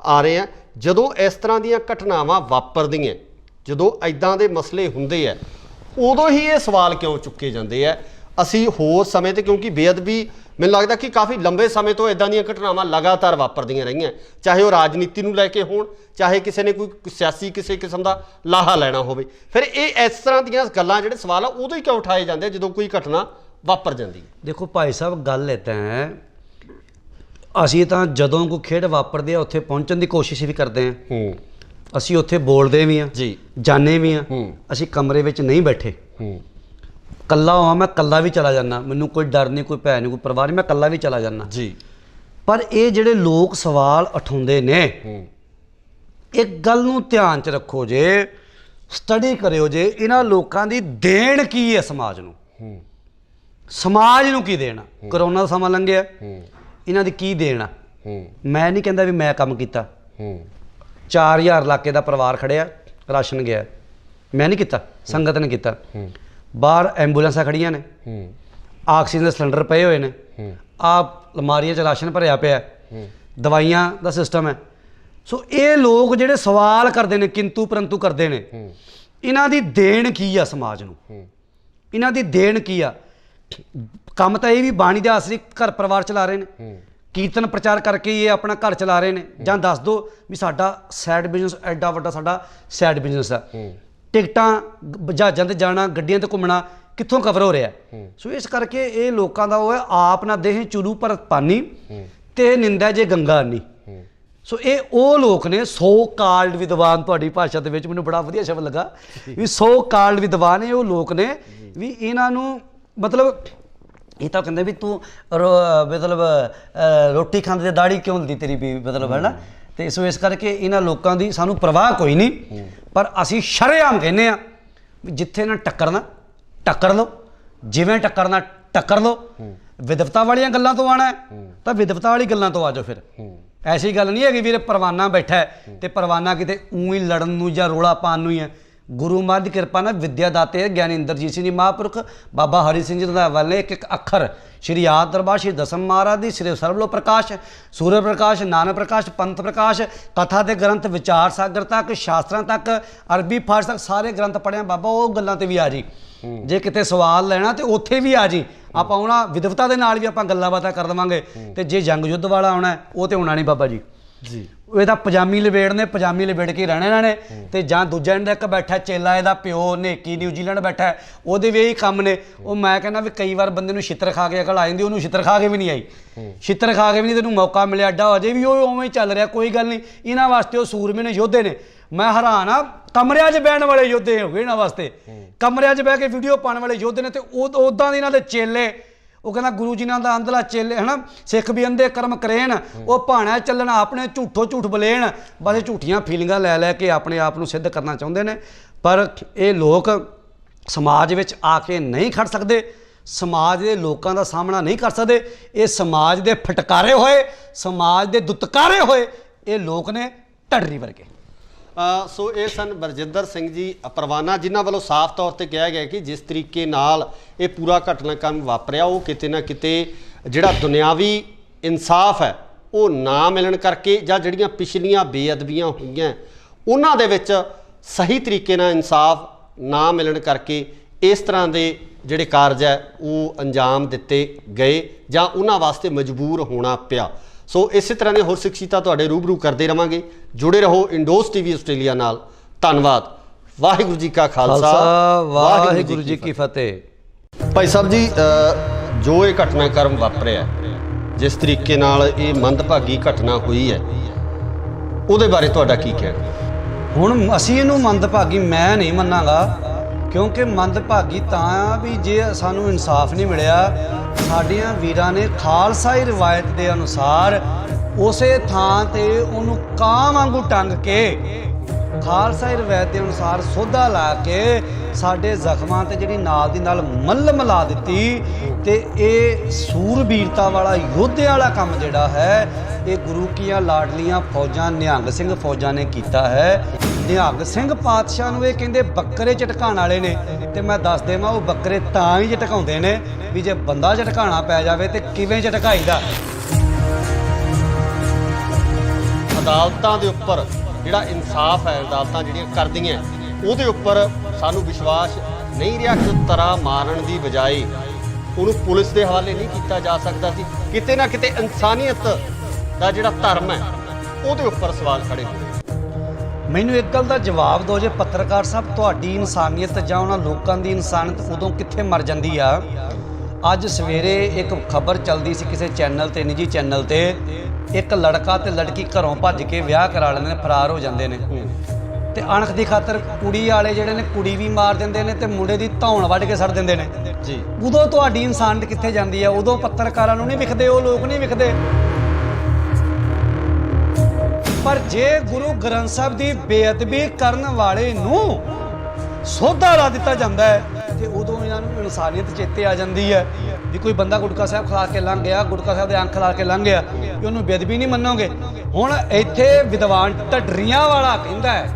ਆ ਰਹੇ ਹਾਂ। ਜਦੋਂ ਇਸ ਤਰ੍ਹਾਂ ਦੀਆਂ ਘਟਨਾਵਾਂ ਵਾਪਰਦੀਆਂ, ਜਦੋਂ ਐਦਾਂ ਦੇ ਮਸਲੇ ਹੁੰਦੇ ਆ, ਉਦੋਂ ਹੀ ਇਹ ਸਵਾਲ ਕਿਉਂ ਚੁੱਕੇ ਜਾਂਦੇ ਆ। ਅਸੀਂ ਹੋਰ ਸਮੇਂ ਤੇ, ਕਿਉਂਕਿ ਬੇਅਦਬੀ ਮੈਨੂੰ ਲੱਗਦਾ ਕਿ ਕਾਫੀ ਲੰਬੇ ਸਮੇਂ ਤੋਂ ਇਦਾਂ ਦੀਆਂ ਘਟਨਾਵਾਂ ਲਗਾਤਾਰ ਵਾਪਰਦੀਆਂ ਰਹੀਆਂ, ਚਾਹੇ ਉਹ ਰਾਜਨੀਤੀ ਨੂੰ ਲੈ ਕੇ ਹੋਣ, ਚਾਹੇ ਕਿਸੇ ਨੇ ਕੋਈ ਸਿਆਸੀ ਕਿਸੇ ਕਿਸਮ ਦਾ ਲਾਹਾ ਲੈਣਾ ਹੋਵੇ। ਫਿਰ ਇਹ ਇਸ ਤਰ੍ਹਾਂ ਦੀਆਂ ਗੱਲਾਂ, ਜਿਹੜੇ ਸਵਾਲ ਆ, ਉਦੋਂ ਹੀ ਕਿਉਂ ਉਠਾਏ ਜਾਂਦੇ ਜਦੋਂ ਕੋਈ ਘਟਨਾ ਵਾਪਰ ਜਾਂਦੀ ਹੈ? ਦੇਖੋ ਭਾਈ ਸਾਹਿਬ, ਗੱਲ ਇੱਦਾਂ ਹੈ, ਅਸੀਂ ਤਾਂ ਜਦੋਂ ਕੋਈ ਖੇਡ ਵਾਪਰਦੀ ਆ ਉੱਥੇ ਪਹੁੰਚਣ ਦੀ ਕੋਸ਼ਿਸ਼ ਵੀ ਕਰਦੇ ਹਾਂ। ਅਸੀਂ ਉੱਥੇ ਬੋਲਦੇ ਵੀ ਹਾਂ ਜੀ, ਜਾਣੇ ਵੀ ਹਾਂ। ਅਸੀਂ ਕਮਰੇ ਵਿੱਚ ਨਹੀਂ ਬੈਠੇ। ਕੱਲਾ ਹਾਂ, ਮੈਂ ਕੱਲਾ ਵੀ ਚਲਾ ਜਾਂਦਾ, ਮੈਨੂੰ ਕੋਈ ਡਰ ਨਹੀਂ, ਕੋਈ ਭੈ ਨਹੀਂ, ਕੋਈ ਪਰਵਾਹ ਨਹੀਂ, ਮੈਂ ਕੱਲਾ ਵੀ ਚਲਾ ਜਾਂਦਾ ਜੀ। ਪਰ ਇਹ ਜਿਹੜੇ ਲੋਕ ਸਵਾਲ ਉਠਾਉਂਦੇ ਨੇ, ਇੱਕ ਗੱਲ ਨੂੰ ਧਿਆਨ 'ਚ ਰੱਖੋ ਜੇ, ਸਟੱਡੀ ਕਰਿਓ ਜੇ, ਇਹਨਾਂ ਲੋਕਾਂ ਦੀ ਦੇਣ ਕੀ ਹੈ ਸਮਾਜ ਨੂੰ। ਸਮਾਜ ਨੂੰ ਕੀ ਦੇਣਾ? ਕਰੋਨਾ ਦਾ ਸਮਾਂ ਲੰਘਿਆ, ਇਹਨਾਂ ਦੀ ਕੀ ਦੇਣ ਆ? ਮੈਂ ਨਹੀਂ ਕਹਿੰਦਾ ਵੀ ਮੈਂ ਕੰਮ ਕੀਤਾ। 4000 ਇਲਾਕੇ ਦਾ ਪਰਿਵਾਰ ਖੜਿਆ, ਰਾਸ਼ਨ ਗਿਆ, ਮੈਂ ਨਹੀਂ ਕੀਤਾ, ਸੰਗਤ ਨੇ ਕੀਤਾ। ਬਾਹਰ ਐਂਬੂਲੈਂਸਾਂ ਖੜੀਆਂ ਨੇ, ਆਕਸੀਜਨ ਦੇ ਸਿਲੰਡਰ ਪਏ ਹੋਏ ਨੇ, ਆਪ ਅਲਮਾਰੀਆਂ 'ਚ ਰਾਸ਼ਨ ਭਰਿਆ ਪਿਆ, ਦਵਾਈਆਂ ਦਾ ਸਿਸਟਮ ਹੈ। ਸੋ ਇਹ ਲੋਕ ਜਿਹੜੇ ਸਵਾਲ ਕਰਦੇ ਨੇ, ਕਿੰਤੂ ਪਰੰਤੂ ਕਰਦੇ ਨੇ, ਇਹਨਾਂ ਦੀ ਦੇਣ ਕੀ ਆ ਸਮਾਜ ਨੂੰ? ਇਹਨਾਂ ਦੀ ਦੇਣ ਕੀ ਆ? ਕੰਮ ਤਾਂ ਇਹ ਵੀ ਬਾਣੀ ਦੇ ਆਸਰੇ ਘਰ ਪਰਿਵਾਰ ਚਲਾ ਰਹੇ ਨੇ, ਕੀਰਤਨ ਪ੍ਰਚਾਰ ਕਰਕੇ ਇਹ ਆਪਣਾ ਘਰ ਚਲਾ ਰਹੇ ਨੇ। ਜਾਂ ਦੱਸ ਦਿਓ ਵੀ ਸਾਡਾ ਸਾਈਡ ਬਿਜ਼ਨਸ ਐਡਾ ਵੱਡਾ, ਸਾਡਾ ਸਾਈਡ ਬਿਜ਼ਨਸ ਆ, ਟਿਕਟਾਂ ਜਹਾਜ਼ਾਂ 'ਤੇ ਜਾਣਾ, ਗੱਡੀਆਂ 'ਤੇ ਘੁੰਮਣਾ ਕਿੱਥੋਂ ਕਵਰ ਹੋ ਰਿਹਾ? ਸੋ ਇਸ ਕਰਕੇ ਇਹ ਲੋਕਾਂ ਦਾ ਉਹ ਹੈ, ਆਪ ਨਾ ਦੇਹ ਚੁਰੂ ਭਰਤ ਪਾਨੀ ਤੇ ਨਿੰਦਾ ਜੇ ਗੰਗਾ ਨਹੀਂ। ਸੋ ਇਹ ਉਹ ਲੋਕ ਨੇ, ਸੋ ਕਾਲਡ ਵਿਦਵਾਨ, ਤੁਹਾਡੀ ਭਾਸ਼ਾ ਦੇ ਵਿੱਚ ਮੈਨੂੰ ਬੜਾ ਵਧੀਆ ਸ਼ਬਦ ਲੱਗਾ ਵੀ ਸੋ ਕਾਲਡ ਵਿਦਵਾਨ। ਇਹ ਉਹ ਲੋਕ ਨੇ ਵੀ ਇਹਨਾਂ ਨੂੰ ਮਤਲਬ ਇਹ ਤਾਂ ਕਹਿੰਦੇ ਵੀ ਤੂੰ ਮਤਲਬ ਰੋਟੀ ਖਾਂਦੇ ਤੇ ਦਾੜੀ ਕਿਉਂ ਹੁੰਦੀ ਤੇਰੀ ਵੀ, ਮਤਲਬ ਹੈ ਨਾ। ਤੇ ਸੋ ਇਸ ਕਰਕੇ ਇਹਨਾਂ ਲੋਕਾਂ ਦੀ ਸਾਨੂੰ ਪਰਵਾਹ ਕੋਈ ਨਹੀਂ, ਪਰ ਅਸੀਂ ਸ਼ਰੇਆਮ ਕਹਿੰਦੇ ਹਾਂ ਵੀ ਜਿੱਥੇ ਨਾ ਟੱਕਰਨਾ ਟੱਕਰ ਲਓ, ਜਿਵੇਂ ਟੱਕਰਨਾ ਟੱਕਰ ਲਓ। ਵਿਦਵਤਾ ਵਾਲੀਆਂ ਗੱਲਾਂ ਤੋਂ ਆਉਣਾ ਤਾਂ ਵਿਦਵਤਾ ਵਾਲੀ ਗੱਲਾਂ ਤੋਂ ਆ ਜਾਓ। ਫਿਰ ਐਸੀ ਗੱਲ ਨਹੀਂ ਹੈਗੀ ਵੀਰੇ ਪਰਵਾਨਾ ਬੈਠਾ ਹੈ ਤੇ ਪਰਵਾਨਾ ਕਿਤੇ ਊਂ ਹੀ ਲੜਨ ਨੂੰ ਜਾਂ ਰੋਲਾ ਪਾਉਣ ਨੂੰ ਹੀ ਹੈ। ਗੁਰੂ ਮਹਾਰਾਜ ਦੀ ਕਿਰਪਾ ਨਾਲ ਵਿਦਿਆ ਦਾਤੇ ਗਿਆਨੀ ਇੰਦਰਜੀਤ ਸਿੰਘ ਜੀ ਮਹਾਂਪੁਰਖ, ਬਾਬਾ ਹਰੀ ਸਿੰਘ ਜੀ ਰੰਧਾਵਾ ਨੇ ਇੱਕ ਇੱਕ ਅੱਖਰ ਸ਼੍ਰੀ ਆਦਿ ਦਰਬਾਰ ਸ਼੍ਰੀ ਦਸਮ ਮਹਾਰਾਜ ਦੀ, ਸ਼੍ਰੀ ਸਰਬਲੋ ਪ੍ਰਕਾਸ਼, ਸੂਰਜ ਪ੍ਰਕਾਸ਼, ਨਾਨਕ ਪ੍ਰਕਾਸ਼, ਪੰਥ ਪ੍ਰਕਾਸ਼, ਕਥਾ ਦੇ ਗ੍ਰੰਥ, ਵਿਚਾਰ ਸਾਗਰ ਤੱਕ, ਸ਼ਾਸਤਰਾਂ ਤੱਕ, ਅਰਬੀ ਫਾਰਸ ਤੱਕ ਸਾਰੇ ਗ੍ਰੰਥ ਪੜ੍ਹਿਆ ਬਾਬਾ। ਉਹ ਗੱਲਾਂ ਤੇ ਵੀ ਆ ਜੀ, ਜੇ ਕਿਤੇ ਸਵਾਲ ਲੈਣਾ ਤੇ ਉੱਥੇ ਵੀ ਆ ਜੀ। ਆਪਾਂ ਆਉਣਾ ਵਿਦਵਤਾ ਦੇ ਨਾਲ ਵੀ ਆਪਾਂ ਗੱਲਾਂ ਬਾਤਾਂ ਕਰ ਦੇਵਾਂਗੇ। ਤੇ ਜੇ ਜੰਗ ਯੁੱਧ ਵਾਲਾ ਆਉਣਾ ਉਹ ਤੇ ਹੋਣਾ ਨਹੀਂ ਬਾਬਾ ਜੀ। ਇਹ ਤਾਂ ਪਜਾਮੀ ਲਵੇੜ ਨੇ, ਪਜਾਮੀ ਲਵੇੜ ਕੇ ਰਹਿਣਾ ਇਹਨਾਂ ਨੇ। ਤੇ ਜਾਂ ਦੂਜਾ ਇਹਦਾ ਇੱਕ ਬੈਠਾ ਚੇਲਾ, ਇਹਦਾ ਪਿਓ ਨੇਕੀ ਨਿਊਜ਼ੀਲੈਂਡ ਬੈਠਾ, ਉਹਦੇ ਵੀ ਇਹੀ ਕੰਮ ਨੇ। ਉਹ ਮੈਂ ਕਹਿੰਦਾ ਵੀ ਕਈ ਵਾਰ ਬੰਦੇ ਨੂੰ ਛਿੱਤਰ ਖਾ ਕੇ ਅਕਲ ਆ ਜਾਂਦੀ, ਉਹਨੂੰ ਛਿੱਤਰ ਖਾ ਕੇ ਵੀ ਨਹੀਂ ਆਈ। ਛਿੱਤਰ ਖਾ ਕੇ ਵੀ ਨਹੀਂ ਤੈਨੂੰ ਮੌਕਾ ਮਿਲਿਆ ਅੱਡਾ, ਅਜੇ ਵੀ ਉਹ ਉਵੇਂ ਹੀ ਚੱਲ ਰਿਹਾ। ਕੋਈ ਗੱਲ ਨਹੀਂ, ਇਹਨਾਂ ਵਾਸਤੇ ਉਹ ਸੂਰਮੇ ਨੇ, ਯੋਧੇ ਨੇ। ਮੈਂ ਹੈਰਾਨ ਆ, ਕਮਰਿਆਂ 'ਚ ਬਹਿਣ ਵਾਲੇ ਯੋਧੇ ਹੋ ਗਏ ਇਹਨਾਂ ਵਾਸਤੇ, ਕਮਰਿਆਂ 'ਚ ਬਹਿ ਕੇ ਵੀਡੀਓ ਪਾਉਣ ਵਾਲੇ ਯੋਧੇ ਨੇ। ਤੇ ਉੱਦਾਂ ਦੇ ਇਹਨਾਂ ਦੇ ਚੇਲੇ, ਉਹ ਕਹਿੰਦਾ ਗੁਰੂ ਜੀ ਨਾਲ ਦਾ ਅੰਧਲਾ ਚੇਲੇ ਹੈ ਨਾ, ਸਿੱਖ ਵੀ ਅੰਧੇ ਕਰਮ ਕਰੇਣ, ਉਹ ਭਾਣਾ ਚੱਲਣਾ, ਆਪਣੇ ਝੂਠੋ ਝੂਠ ਬਲੇਣ। ਬਸ ਇਹ ਝੂਠੀਆਂ ਫੀਲਿੰਗਾਂ ਲੈ ਲੈ ਕੇ ਆਪਣੇ ਆਪ ਨੂੰ ਸਿੱਧ ਕਰਨਾ ਚਾਹੁੰਦੇ ਨੇ। ਪਰ ਇਹ ਲੋਕ ਸਮਾਜ ਵਿੱਚ ਆ ਕੇ ਨਹੀਂ ਖੜ ਸਕਦੇ, ਸਮਾਜ ਦੇ ਲੋਕਾਂ ਦਾ ਸਾਹਮਣਾ ਨਹੀਂ ਕਰ ਸਕਦੇ। ਇਹ ਸਮਾਜ ਦੇ ਫਟਕਾਰੇ ਹੋਏ, ਸਮਾਜ ਦੇ ਦੁਤਕਾਰੇ ਹੋਏ ਇਹ ਲੋਕ ਨੇ, ਢੱਡਰੀ ਵਰਗੇ। ਸੋ ਇਹ ਸਨ ਬਰਜਿੰਦਰ ਸਿੰਘ ਜੀ ਪਰਵਾਨਾ, ਜਿਨ੍ਹਾਂ ਵੱਲੋਂ ਸਾਫ਼ ਤੌਰ ਤੇ ਕਿਹਾ ਗਿਆ ਕਿ ਜਿਸ ਤਰੀਕੇ ਨਾਲ ਇਹ ਪੂਰਾ ਘਟਨਾਕ੍ਰਮ ਵਾਪਰਿਆ, ਉਹ ਕਿਤੇ ਨਾ ਕਿਤੇ ਜਿਹੜਾ ਦੁਨਿਆਵੀ ਇਨਸਾਫ ਹੈ ਉਹ ਨਾ ਮਿਲਣ ਕਰਕੇ, ਜਾਂ ਜਿਹੜੀਆਂ ਪਿਛਲੀਆਂ ਬੇਅਦਬੀਆਂ ਹੋਈਆਂ ਉਹਨਾਂ ਦੇ ਵਿੱਚ ਸਹੀ ਤਰੀਕੇ ਨਾਲ ਇਨਸਾਫ ਨਾ ਮਿਲਣ ਕਰਕੇ ਇਸ ਤਰ੍ਹਾਂ ਦੇ ਜਿਹੜੇ ਕਾਰਜ ਹੈ ਉਹ ਅੰਜਾਮ ਦਿੱਤੇ ਗਏ, ਜਾਂ ਉਹਨਾਂ ਵਾਸਤੇ ਮਜਬੂਰ ਹੋਣਾ ਪਿਆ। ਸੋ ਇਸੇ ਤਰ੍ਹਾਂ ਦੀਆਂ ਹੋਰ ਸ਼ਖਸੀਅਤਾਂ ਤੁਹਾਡੇ ਰੂਬਰੂ ਕਰਦੇ ਰਵਾਂਗੇ। ਜੁੜੇ ਰਹੋ ਇੰਡੋਸ ਟੀਵੀ ਆਸਟ੍ਰੇਲੀਆ ਨਾਲ। ਧੰਨਵਾਦ। ਵਾਹਿਗੁਰੂ ਜੀ ਕਾ ਖਾਲਸਾ, ਵਾਹਿਗੁਰੂ ਜੀ ਕੀ ਫਤਿਹ। ਭਾਈ ਸਾਹਿਬ ਜੀ, ਜੋ ਇਹ ਘਟਨਾਕ੍ਰਮ ਵਾਪਰਿਆ, ਜਿਸ ਤਰੀਕੇ ਨਾਲ ਇਹ ਮੰਦਭਾਗੀ ਘਟਨਾ ਹੋਈ ਹੈ, ਉਹਦੇ ਬਾਰੇ ਤੁਹਾਡਾ ਕੀ ਕਹਿਣਾ? ਹੁਣ ਅਸੀਂ ਇਹਨੂੰ ਮੰਦਭਾਗੀ ਮੈਂ ਨਹੀਂ ਮੰਨਾਂਗਾ, ਕਿਉਂਕਿ ਮੰਦਭਾਗੀ ਤਾਂ ਵੀ ਜੇ ਸਾਨੂੰ ਇਨਸਾਫ ਨਹੀਂ ਮਿਲਿਆ। ਸਾਡੀਆਂ ਵੀਰਾਂ ਨੇ ਖਾਲਸਾਈ ਰਵਾਇਤ ਦੇ ਅਨੁਸਾਰ ਉਸੇ ਥਾਂ ਤੇ ਉਹਨੂੰ ਕਾਂ ਵਾਂਗੂ ਟੰਗ ਕੇ, ਖਾਲਸਾਈ ਰਵਾਇਤ ਦੇ ਅਨੁਸਾਰ ਸੋਧਾ ਲਾ ਕੇ ਸਾਡੇ ਜ਼ਖਮਾਂ ਤੇ ਜਿਹੜੀ ਨਾਲ ਦੀ ਨਾਲ ਮੱਲਮ ਲਾ ਦਿੱਤੀ। ਤੇ ਇਹ ਸੂਰਬੀਰਤਾ ਵਾਲਾ, ਯੋਧਿਆਂ ਵਾਲਾ ਕੰਮ ਜਿਹੜਾ ਹੈ, ਇਹ ਗੁਰੂ ਕੀਆਂ ਲਾਡਲੀਆਂ ਫੌਜਾਂ, ਨਿਹੰਗ ਸਿੰਘ ਫੌਜਾਂ ਨੇ ਕੀਤਾ ਹੈ। ਨਿਹੰਗ ਸਿੰਘ ਪਾਤਸ਼ਾਹ ਨੂੰ ਇਹ ਕਹਿੰਦੇ ਬੱਕਰੇ ਝਟਕਾਉਣ ਵਾਲੇ ਨੇ। ਤੇ ਮੈਂ ਦੱਸ ਦੇਵਾਂ, ਉਹ ਬੱਕਰੇ ਤਾਂ ਹੀ ਝਟਕਾਉਂਦੇ ਨੇ ਵੀ ਜੇ ਬੰਦਾ ਝਟਕਾਉਣਾ ਪੈ ਜਾਵੇ ਤੇ ਕਿਵੇਂ ਝਟਕਾਈਦਾ। ਅਦਾਲਤਾਂ ਦੇ ਉੱਪਰ ਜਿਹੜਾ ਇਨਸਾਫ ਹੈ, ਅਦਾਲਤਾਂ ਜਿਹੜੀਆਂ ਕਰਦੀਆਂ ਉਹਦੇ ਉੱਪਰ ਸਾਨੂੰ ਵਿਸ਼ਵਾਸ ਨਹੀਂ ਰਿਹਾ ਕਿ ਤਰਾ ਮਾਰਨ ਦੀ ਬਜਾਏ ਉਹਨੂੰ ਪੁਲਿਸ ਦੇ ਹਵਾਲੇ ਨਹੀਂ ਕੀਤਾ ਜਾ ਸਕਦਾ ਸੀ। ਕਿਤੇ ਨਾ ਕਿਤੇ ਇਨਸਾਨੀਅਤ ਦਾ ਜਿਹੜਾ ਧਰਮ ਹੈ ਉਹਦੇ ਉੱਪਰ ਸਵਾਲ ਖੜੇ ਹੋਏ। ਮੈਨੂੰ ਇੱਕ ਗੱਲ ਦਾ ਜਵਾਬ ਦਿਓ, ਜੇ ਪੱਤਰਕਾਰ ਸਾਹਿਬ ਤੁਹਾਡੀ ਇਨਸਾਨੀਅਤ ਜਾਂ ਉਹਨਾਂ ਲੋਕਾਂ ਦੀ ਇਨਸਾਨੀਅਤ ਉਦੋਂ ਕਿੱਥੇ ਮਰ ਜਾਂਦੀ ਆ? ਅੱਜ ਸਵੇਰੇ ਇੱਕ ਖਬਰ ਚੱਲਦੀ ਸੀ ਕਿਸੇ ਚੈਨਲ ਤੇ, ਨਿੱਜੀ ਚੈਨਲ ਤੇ, ਇੱਕ ਲੜਕਾ ਤੇ ਲੜਕੀ ਘਰੋਂ ਭੱਜ ਕੇ ਵਿਆਹ ਕਰਾ ਲੈਂਦੇ ਨੇ, ਫਰਾਰ ਹੋ ਜਾਂਦੇ ਨੇ ਤੇ ਅਣਖ ਦੀ ਖਾਤਰ ਕੁੜੀ ਵਾਲੇ ਜਿਹੜੇ ਨੇ ਕੁੜੀ ਵੀ ਮਾਰ ਦਿੰਦੇ ਨੇ ਤੇ ਮੁੰਡੇ ਦੀ ਧੌਣ ਵੱਢ ਕੇ ਸੜ ਦਿੰਦੇ ਨੇ ਜੀ। ਉਦੋਂ ਤੁਹਾਡੀ ਇਨਸਾਨੀਅਤ ਕਿੱਥੇ ਜਾਂਦੀ ਆ? ਉਦੋਂ ਪੱਤਰਕਾਰਾਂ ਨੂੰ ਨਹੀਂ ਵਿਖਦੇ, ਉਹ ਲੋਕ ਨਹੀਂ ਵਿਖਦੇ। ਪਰ ਜੇ ਗੁਰੂ ਗ੍ਰੰਥ ਸਾਹਿਬ ਦੀ ਬੇਅਦਬੀ ਕਰਨ ਵਾਲੇ ਨੂੰ ਸੋਧਾ ਲਾ ਦਿੱਤਾ ਜਾਂਦਾ ਹੈ ਤੇ ਉਦੋਂ ਇਹਨਾਂ ਨੂੰ ਇਨਸਾਨੀਅਤ ਚੇਤੇ ਆ ਜਾਂਦੀ ਹੈ ਵੀ ਕੋਈ ਬੰਦਾ ਗੁਟਕਾ ਸਾਹਿਬ ਖਿਲਾ ਕੇ ਲੰਘ ਗਿਆ, ਗੁਟਕਾ ਸਾਹਿਬ ਦੇ ਅੰਖ ਖਿਲਾ ਕੇ ਲੰਘ ਗਿਆ, ਕਿ ਉਹਨੂੰ ਬੇਅਦਬੀ ਨਹੀਂ ਮੰਨੋਗੇ। ਹੁਣ ਇੱਥੇ ਵਿਦਵਾਨ ਢੱਡਰੀਆਂ ਵਾਲਾ ਕਹਿੰਦਾ ਹੈ,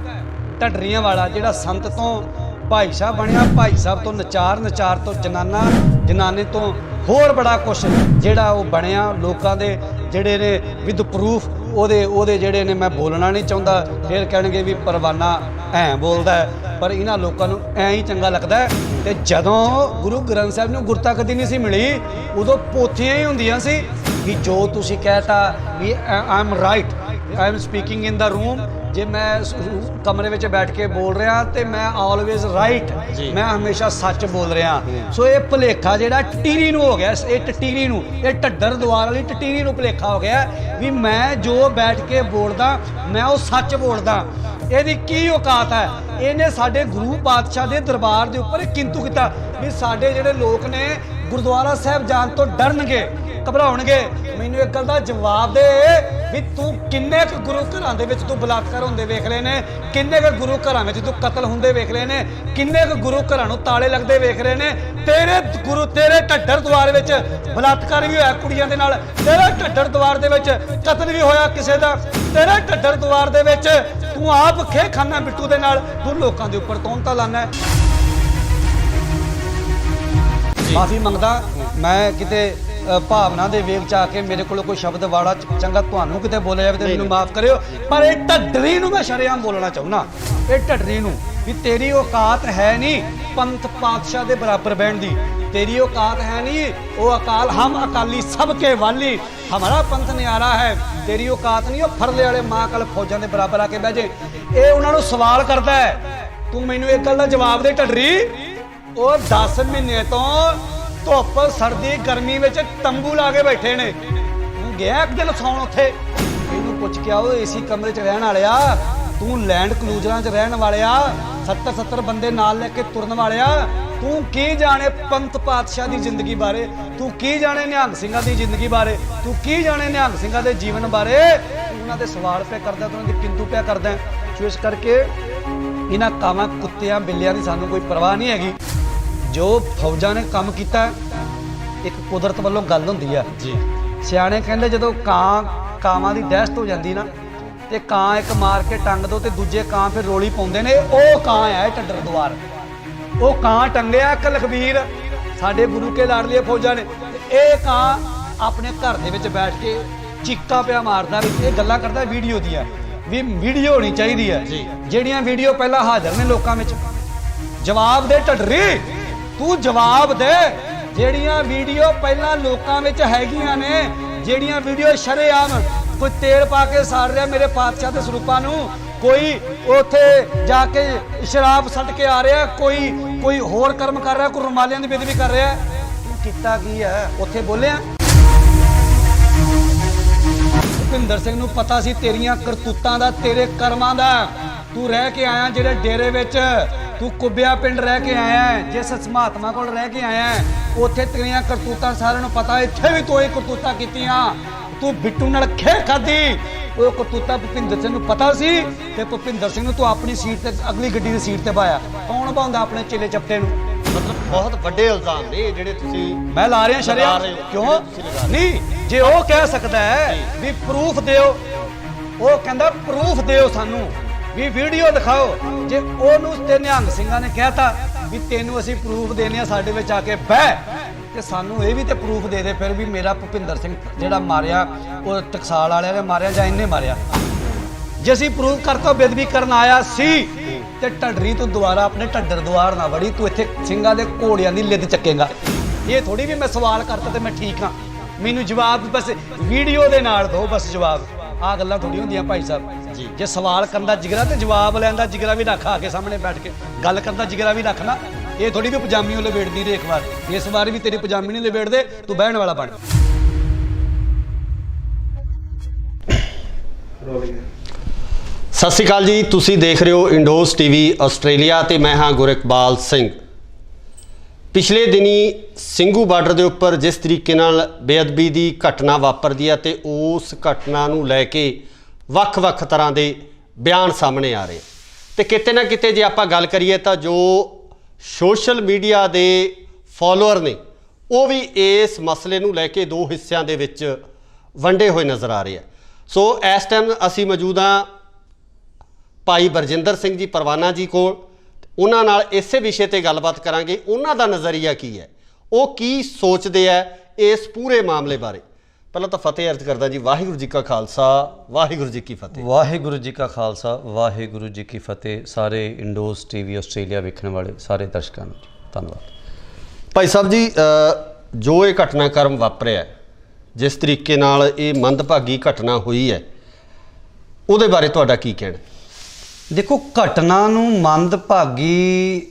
ਢੱਡਰੀਆਂ ਵਾਲਾ ਜਿਹੜਾ ਸੰਤ ਤੋਂ ਭਾਈ ਸਾਹਿਬ ਬਣਿਆ, ਭਾਈ ਸਾਹਿਬ ਤੋਂ ਨਚਾਰ, ਨਚਾਰ ਤੋਂ ਜਨਾਨਾ, ਜਨਾਨੇ ਤੋਂ ਹੋਰ ਬੜਾ ਕੁਛ ਜਿਹੜਾ ਉਹ ਬਣਿਆ, ਲੋਕਾਂ ਦੇ ਜਿਹੜੇ ਨੇ ਵਿਦ ਪ੍ਰੂਫ ਉਹਦੇ ਜਿਹੜੇ ਨੇ, ਮੈਂ ਬੋਲਣਾ ਨਹੀਂ ਚਾਹੁੰਦਾ, ਫਿਰ ਕਹਿਣਗੇ ਵੀ ਪਰਵਾਨਾ ਐਂ ਬੋਲਦਾ ਹੈ, ਪਰ ਇਹਨਾਂ ਲੋਕਾਂ ਨੂੰ ਐਂ ਹੀ ਚੰਗਾ ਲੱਗਦਾ ਹੈ। ਤੇ ਜਦੋਂ ਗੁਰੂ ਗ੍ਰੰਥ ਸਾਹਿਬ ਨੂੰ ਗੁਰਤਾ ਕਦੀ ਨਹੀਂ ਸੀ ਮਿਲੀ, ਉਦੋਂ ਪੋਥੀਆਂ ਹੀ ਹੁੰਦੀਆਂ ਸੀ ਕਿ ਜੋ ਤੁਸੀਂ ਕਹਿਤਾ ਵੀ I am right, I am speaking in the room, ਜੇ ਮੈਂ ਕਮਰੇ ਵਿੱਚ ਬੈਠ ਕੇ ਬੋਲ ਰਿਹਾ ਤੇ ਮੈਂ ਆਲਵੇਜ਼ ਰਾਈਟ, ਮੈਂ ਹਮੇਸ਼ਾ ਸੱਚ ਬੋਲ ਰਿਹਾ। ਸੋ ਇਹ ਭੁਲੇਖਾ ਜਿਹੜਾ ਟਟੀਰੀ ਨੂੰ ਹੋ ਗਿਆ, ਇਹ ਟਟੀਰੀ ਨੂੰ, ਇਹ ਢੱਡਰ ਦੁਆਰ ਵਾਲੀ ਟਟੀਰੀ ਨੂੰ ਭੁਲੇਖਾ ਹੋ ਗਿਆ ਵੀ ਮੈਂ ਜੋ ਬੈਠ ਕੇ ਬੋਲਦਾ ਮੈਂ ਉਹ ਸੱਚ ਬੋਲਦਾ। ਇਹਦੀ ਕੀ ਔਕਾਤ ਹੈ? ਇਹਨੇ ਸਾਡੇ ਗੁਰੂ ਪਾਤਸ਼ਾਹ ਦੇ ਦਰਬਾਰ ਦੇ ਉੱਪਰ ਕਿੰਤੂ ਕੀਤਾ ਵੀ ਸਾਡੇ ਜਿਹੜੇ ਲੋਕ ਨੇ ਗੁਰਦੁਆਰਾ ਸਾਹਿਬ ਜਾਣ ਤੋਂ ਡਰਨਗੇ, ਘਬਰਾਉਣਗੇ। ਮੈਨੂੰ ਇੱਕ ਗੱਲ ਦਾ ਜਵਾਬ ਦੇ ਵੀ ਤੂੰ ਕਿੰਨੇ ਕੁ ਗੁਰੂ ਘਰਾਂ ਦੇ ਵਿੱਚ ਤੂੰ ਬਲਾਤਕਾਰ ਹੁੰਦੇ ਵੇਖ ਲਏ ਨੇ, ਕਿੰਨੇ ਕੁ ਗੁਰੂ ਘਰਾਂ ਵਿੱਚ ਤੂੰ ਕਤਲ ਹੁੰਦੇ ਵੇਖ ਲਏ ਨੇ, ਕਿੰਨੇ ਕੁ ਗੁਰੂ ਘਰਾਂ ਨੂੰ ਤਾਲੇ ਲੱਗਦੇ ਵੇਖ ਰਹੇ ਨੇ। ਤੇਰੇ ਢੱਡਰ ਦੁਆਰ ਵਿੱਚ ਬਲਾਤਕਾਰ ਵੀ ਹੋਇਆ ਕੁੜੀਆਂ ਦੇ ਨਾਲ, ਤੇਰੇ ਢੱਡਰ ਦੁਆਰ ਦੇ ਵਿੱਚ ਕਤਲ ਵੀ ਹੋਇਆ ਕਿਸੇ ਦਾ, ਤੇਰੇ ਢੱਡਰ ਦੁਆਰ ਦੇ ਵਿੱਚ ਤੂੰ ਆਪ ਖੇ ਖਾਨਾ ਬਿੱਟੂ ਦੇ ਨਾਲ ਤੂੰ ਲੋਕਾਂ ਦੇ ਉੱਪਰ ਤੌਹਮਤਾਂ ਲਾਨਾ। ਮਾਫੀ ਮੰਗਦਾ, ਮੈਂ ਕਿਤੇ ਭਾਵਨਾ ਦੇ ਵੇਗ ਚ ਆ ਕੇ ਮੇਰੇ ਕੋਲ ਕੋਈ ਸ਼ਬਦ ਵਾੜਾ ਚੰਗਾ ਤੁਹਾਨੂੰ ਕਿਤੇ ਬੋਲਿਆ ਜਾਵੇ ਤੇ ਮੈਨੂੰ ਮਾਫ ਕਰਿਓ, ਪਰ ਇਹ ਢੱਡਰੀ ਨੂੰ ਮੈਂ ਸ਼ਰੇਆਮ ਬੋਲਣਾ ਚਾਹੁੰਦਾ, ਇਹ ਢੱਡਰੀ ਨੂੰ ਵੀ ਤੇਰੀ ਔਕਾਤ ਹੈ ਨਹੀਂ ਪੰਥ ਪਾਤਸ਼ਾਹ ਦੇ ਬਰਾਬਰ ਬਹਿਣ ਦੀ, तेरी औकात है नहीं वो अकाल, हम अकाली सबके वाली, हमारा पंथ न्यारा है, तेरी औकात नहीं वो फरले वाले मां कल फौजां दे बराबर आके बह जे। ये उन्होंने सवाल करता है, तू मैनू एक गल दा जवाब दे ढडरी, वो 10 महीने तो धुप सर्दी गर्मी में तंबू ला के बैठे ने, तू गया एक दिन सौण उत्थे, इनू पुछ के आओ एसी कमरे च रहन वालिया, तू लैंड क्लूजरां च रहन वालिया, 70 बंदे नाल लेके तुरन वालिया, तू की जाने पंथ पातशाह की जिंदगी बारे, तू की जाने निहंग सिंघां की जिंदगी बारे, तू की जाने निहंग सिंघां के जीवन बारे, उन्हां दे सवाल पे करदा, तू उन्हां दी किंतु पे करदा। सो इस करके इन्हां कावां कुत्तियां बिल्लियां दी सानू कोई परवाह नहीं हैगी। जो फौजां ने काम कीता एक कुदरत वालों गल हुंदी है जी। सियाणे कहंदे जदों कावां दी दहशत हो जांदी ना ते ਕਾਂ एक मार के टंग दो ते दूजे ਕਾਂ फिर रोली पाउंदे ने, ਉਹ ਕਾਂ है ਢੱਡਰ ਦੁਆਰ, ਉਹ ਕਾਂ ਟੰਗਿਆ ਇੱਕ ਲਖਬੀਰ ਸਾਡੇ ਗੁਰੂ ਕੇ ਲਾਡਲੀਏ ਫੌਜਾਂ ਨੇ, ਇਹ ਕਾਂ ਆਪਣੇ ਘਰ ਦੇ ਵਿੱਚ ਬੈਠ ਕੇ ਚੀਕਾਂ ਪਿਆ ਮਾਰਦਾ ਵੀ ਇਹ ਗੱਲਾਂ ਕਰਦਾ ਵੀਡੀਓ ਦੀਆਂ, ਵੀ ਵੀਡੀਓ ਹੋਣੀ ਚਾਹੀਦੀ ਹੈ ਜਿਹੜੀਆਂ ਵੀਡੀਓ ਪਹਿਲਾਂ ਹਾਜ਼ਰ ਨੇ ਲੋਕਾਂ ਵਿੱਚ। ਜਵਾਬ ਦੇ ਢੱਡਰੀ, ਤੂੰ ਜਵਾਬ ਦੇ, ਜਿਹੜੀਆਂ ਵੀਡੀਓ ਪਹਿਲਾਂ ਲੋਕਾਂ ਵਿੱਚ ਹੈਗੀਆਂ ਨੇ, ਜਿਹੜੀਆਂ ਵੀਡੀਓ ਸ਼ਰੇਆਮ कोई तेल पा के साड़ रहा मेरे पातशाह के स्वरूपों नूं, कोई उत्थे जाके शराब सट के आ रहा, कोई होर कर्म कर रहा, कोई रुमालियां दी बेदबी कर रहा, तू कीता की है उत्थे बोलिया? भुपिंदर सिंह नूं पता सी तेरियां करतूतां दा, तेरे कर्मां दा, तू रह के आया जेड़े डेरे विच, तू कुब्बिया पिंड रह के आया, जिस महात्मा कोल रह के आया, उत्थे तेरियां करतूतां सारिआं नूं पता, इत्थे भी तू ही करतूतां कीतियां, तू बिट्टू नाल खे खाधी, वो करतूता भुपिंदर सिंह नूं पता सी ते भुपिंदर सिंह नूं तू अपनी सीट ते अगली गड्डी दी सीट ते पाया। कौन भाउंदा अपने चेले चपटे नूं? मतलब बहुत बड़े इल्जाम ने जेड़े तुसी मैं ला रहा शरिया, क्यों नहीं? जे वो कह सकदा है भी प्रूफ दिओ, वो कहंदा प्रूफ दिओ सानू भी वीडियो दिखाओ, जे ओनू ते निहंग सिंघां ने कहता भी तेनू असीं प्रूफ देने आ, साडे विच आके बह ਤੇ ਸਾਨੂੰ ਇਹ ਵੀ ਤੇ ਪ੍ਰੂਫ ਦੇ ਦੇ ਫਿਰ ਵੀ ਮੇਰਾ ਭੁਪਿੰਦਰ ਸਿੰਘ ਜਿਹੜਾ ਮਾਰਿਆ ਉਹ ਟਕਸਾਲ ਵਾਲਿਆਂ ਨੇ ਮਾਰਿਆ ਜਾਂ ਇਹਨੇ ਮਾਰਿਆ। ਜੇ ਅਸੀਂ ਪ੍ਰੂਵ ਕਰਤਾ ਬੇਦਬੀ ਕਰਨ ਆਇਆ ਸੀ ਤੇ ਢੱਡਰੀ ਤੂੰ ਦੁਬਾਰਾ ਆਪਣੇ ਢੱਡਰ ਦੁਆਰ ਨਾ ਵੜੀ, ਤੂੰ ਇੱਥੇ ਸਿੰਘਾਂ ਦੇ ਘੋੜਿਆਂ ਦੀ ਲਿੱਦ ਚੱਕੇਗਾ। ਇਹ ਥੋੜੀ ਵੀ ਮੈਂ ਸਵਾਲ ਕਰਤਾ ਤੇ ਮੈਂ ਠੀਕ ਹਾਂ, ਮੈਨੂੰ ਜਵਾਬ ਬਸ ਵੀਡੀਓ ਦੇ ਨਾਲ ਦਿਓ, ਬਸ ਜਵਾਬ। ਆਹ ਗੱਲਾਂ ਥੋੜੀ ਹੁੰਦੀਆਂ ਭਾਈ ਸਾਹਿਬ ਜੀ। ਜੇ ਸਵਾਲ ਕਰਨ ਦਾ ਜਿਗਰਾ ਤੇ ਜਵਾਬ ਲੈਣ ਦਾ ਜਿਗਰਾ ਵੀ ਰੱਖ, ਆ ਕੇ ਸਾਹਮਣੇ ਬੈਠ ਕੇ ਗੱਲ ਕਰਨ ਦਾ ਜਿਗਰਾ ਵੀ ਰੱਖ ਨਾ। ਇਹ ਥੋੜੀ ਵੀ ਪਜਾਮੀ ਉਹ ਲਵੇੜਦੀ ਰਹੇ ਇੱਕ ਵਾਰ, ਇਸ ਵਾਰ ਵੀ ਤੇਰੀ ਪਜਾਮੀ ਨਹੀਂ ਲਵੇੜਦੇ, ਤੂੰ ਬਹਿਣ ਵਾਲਾ ਬਣ। ਸਤਿ ਸ਼੍ਰੀ ਅਕਾਲ ਜੀ, ਤੁਸੀਂ ਦੇਖ ਰਹੇ ਹੋ ਇੰਡੋਸ ਟੀਵੀ ਆਸਟ੍ਰੇਲੀਆ ਤੇ ਮੈਂ ਹਾਂ ਗੁਰਿਕਬਾਲ ਸਿੰਘ। ਪਿਛਲੇ ਦਿਨੀ ਸਿੰਘੂ ਬਾਰਡਰ ਦੇ ਉੱਪਰ ਜਿਸ ਤਰੀਕੇ ਨਾਲ ਬੇਅਦਬੀ ਦੀ ਘਟਨਾ ਵਾਪਰਦੀ ਹੈ ਤੇ ਉਸ ਘਟਨਾ ਨੂੰ ਲੈ ਕੇ ਵੱਖ-ਵੱਖ ਤਰ੍ਹਾਂ ਦੇ ਬਿਆਨ ਸਾਹਮਣੇ ਆ ਰਹੇ ਤੇ ਕਿਤੇ ਨਾ ਕਿਤੇ ਜੇ ਆਪਾਂ ਗੱਲ ਕਰੀਏ ਤਾਂ ਜੋ ਸੋਸ਼ਲ ਮੀਡੀਆ ਦੇ ਫਾਲੋਅਰ ਨੇ ਉਹ ਵੀ ਇਸ ਮਸਲੇ ਨੂੰ ਲੈ ਕੇ ਦੋ ਹਿੱਸਿਆਂ ਦੇ ਵਿੱਚ ਵੰਡੇ ਹੋਏ ਨਜ਼ਰ ਆ ਰਹੇ ਆ। ਸੋ ਇਸ ਟਾਈਮ ਅਸੀਂ ਮੌਜੂਦ ਹਾਂ ਭਾਈ ਬਰਜਿੰਦਰ ਸਿੰਘ ਜੀ ਪਰਵਾਨਾ ਜੀ ਕੋਲ, ਉਹਨਾਂ ਨਾਲ ਇਸੇ ਵਿਸ਼ੇ ਤੇ ਗੱਲਬਾਤ ਕਰਾਂਗੇ। ਉਹਨਾਂ ਦਾ ਨਜ਼ਰੀਆ ਕੀ ਹੈ, ਉਹ ਕੀ ਸੋਚਦੇ ਆ ਇਸ ਪੂਰੇ ਮਾਮਲੇ ਬਾਰੇ। ਪਹਿਲਾਂ ਤਾਂ ਫਤਿਹ ਅਰਜ਼ ਕਰਦਾ ਜੀ, ਵਾਹਿਗੁਰੂ ਜੀ ਕਾ ਖਾਲਸਾ ਵਾਹਿਗੁਰੂ ਜੀ ਕੀ ਫਤਿਹ। ਵਾਹਿਗੁਰੂ ਜੀ ਕਾ ਖਾਲਸਾ ਵਾਹਿਗੁਰੂ ਜੀ ਕੀ ਫਤਿਹ। ਸਾਰੇ ਇੰਡੋਸ ਟੀਵੀ ਆਸਟ੍ਰੇਲੀਆ ਵੇਖਣ ਵਾਲੇ ਸਾਰੇ ਦਰਸ਼ਕਾਂ ਨੂੰ ਧੰਨਵਾਦ। ਭਾਈ ਸਾਹਿਬ ਜੀ, ਜੋ ਇਹ ਘਟਨਾਕ੍ਰਮ ਵਾਪਰਿਆ, ਜਿਸ ਤਰੀਕੇ ਨਾਲ ਇਹ ਮੰਦਭਾਗੀ ਘਟਨਾ ਹੋਈ ਹੈ, ਉਹਦੇ ਬਾਰੇ ਤੁਹਾਡਾ ਕੀ ਕਹਿਣਾ? ਦੇਖੋ, ਘਟਨਾ ਨੂੰ ਮੰਦਭਾਗੀ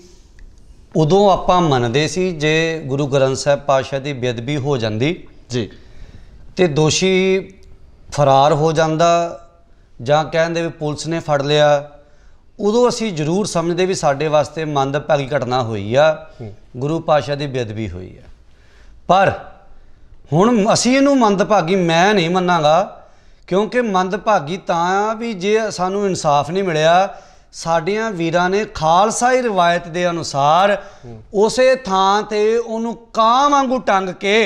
ਉਦੋਂ ਆਪਾਂ ਮੰਨਦੇ ਸੀ ਜੇ ਗੁਰੂ ਗ੍ਰੰਥ ਸਾਹਿਬ ਪਾਤਸ਼ਾਹ ਦੀ ਬੇਅਦਬੀ ਹੋ ਜਾਂਦੀ ਜੀ ਤੇ ਦੋਸ਼ੀ ਫਰਾਰ ਹੋ ਜਾਂਦਾ ਜਾਂ ਕਹਿੰਦੇ ਵੀ ਪੁਲਿਸ ਨੇ ਫੜ ਲਿਆ, ਉਦੋਂ ਅਸੀਂ ਜ਼ਰੂਰ ਸਮਝਦੇ ਵੀ ਸਾਡੇ ਵਾਸਤੇ ਮੰਦਭਾਗੀ ਘਟਨਾ ਹੋਈ ਆ, ਗੁਰੂ ਪਾਤਸ਼ਾਹ ਦੀ ਬੇਅਦਬੀ ਹੋਈ ਆ। ਪਰ ਹੁਣ ਅਸੀਂ ਇਹਨੂੰ ਮੰਦਭਾਗੀ ਮੈਂ ਨਹੀਂ ਮੰਨਾਂਗਾ, ਕਿਉਂਕਿ ਮੰਦਭਾਗੀ ਤਾਂ ਵੀ ਜੇ ਸਾਨੂੰ ਇਨਸਾਫ ਨਹੀਂ ਮਿਲਿਆ। ਸਾਡੀਆਂ ਵੀਰਾਂ ਨੇ ਖਾਲਸਾਈ ਰਿਵਾਇਤ ਦੇ ਅਨੁਸਾਰ ਉਸੇ ਥਾਂ ਤੇ ਉਹਨੂੰ ਕਾਂ ਵਾਂਗੂ ਟੰਗ ਕੇ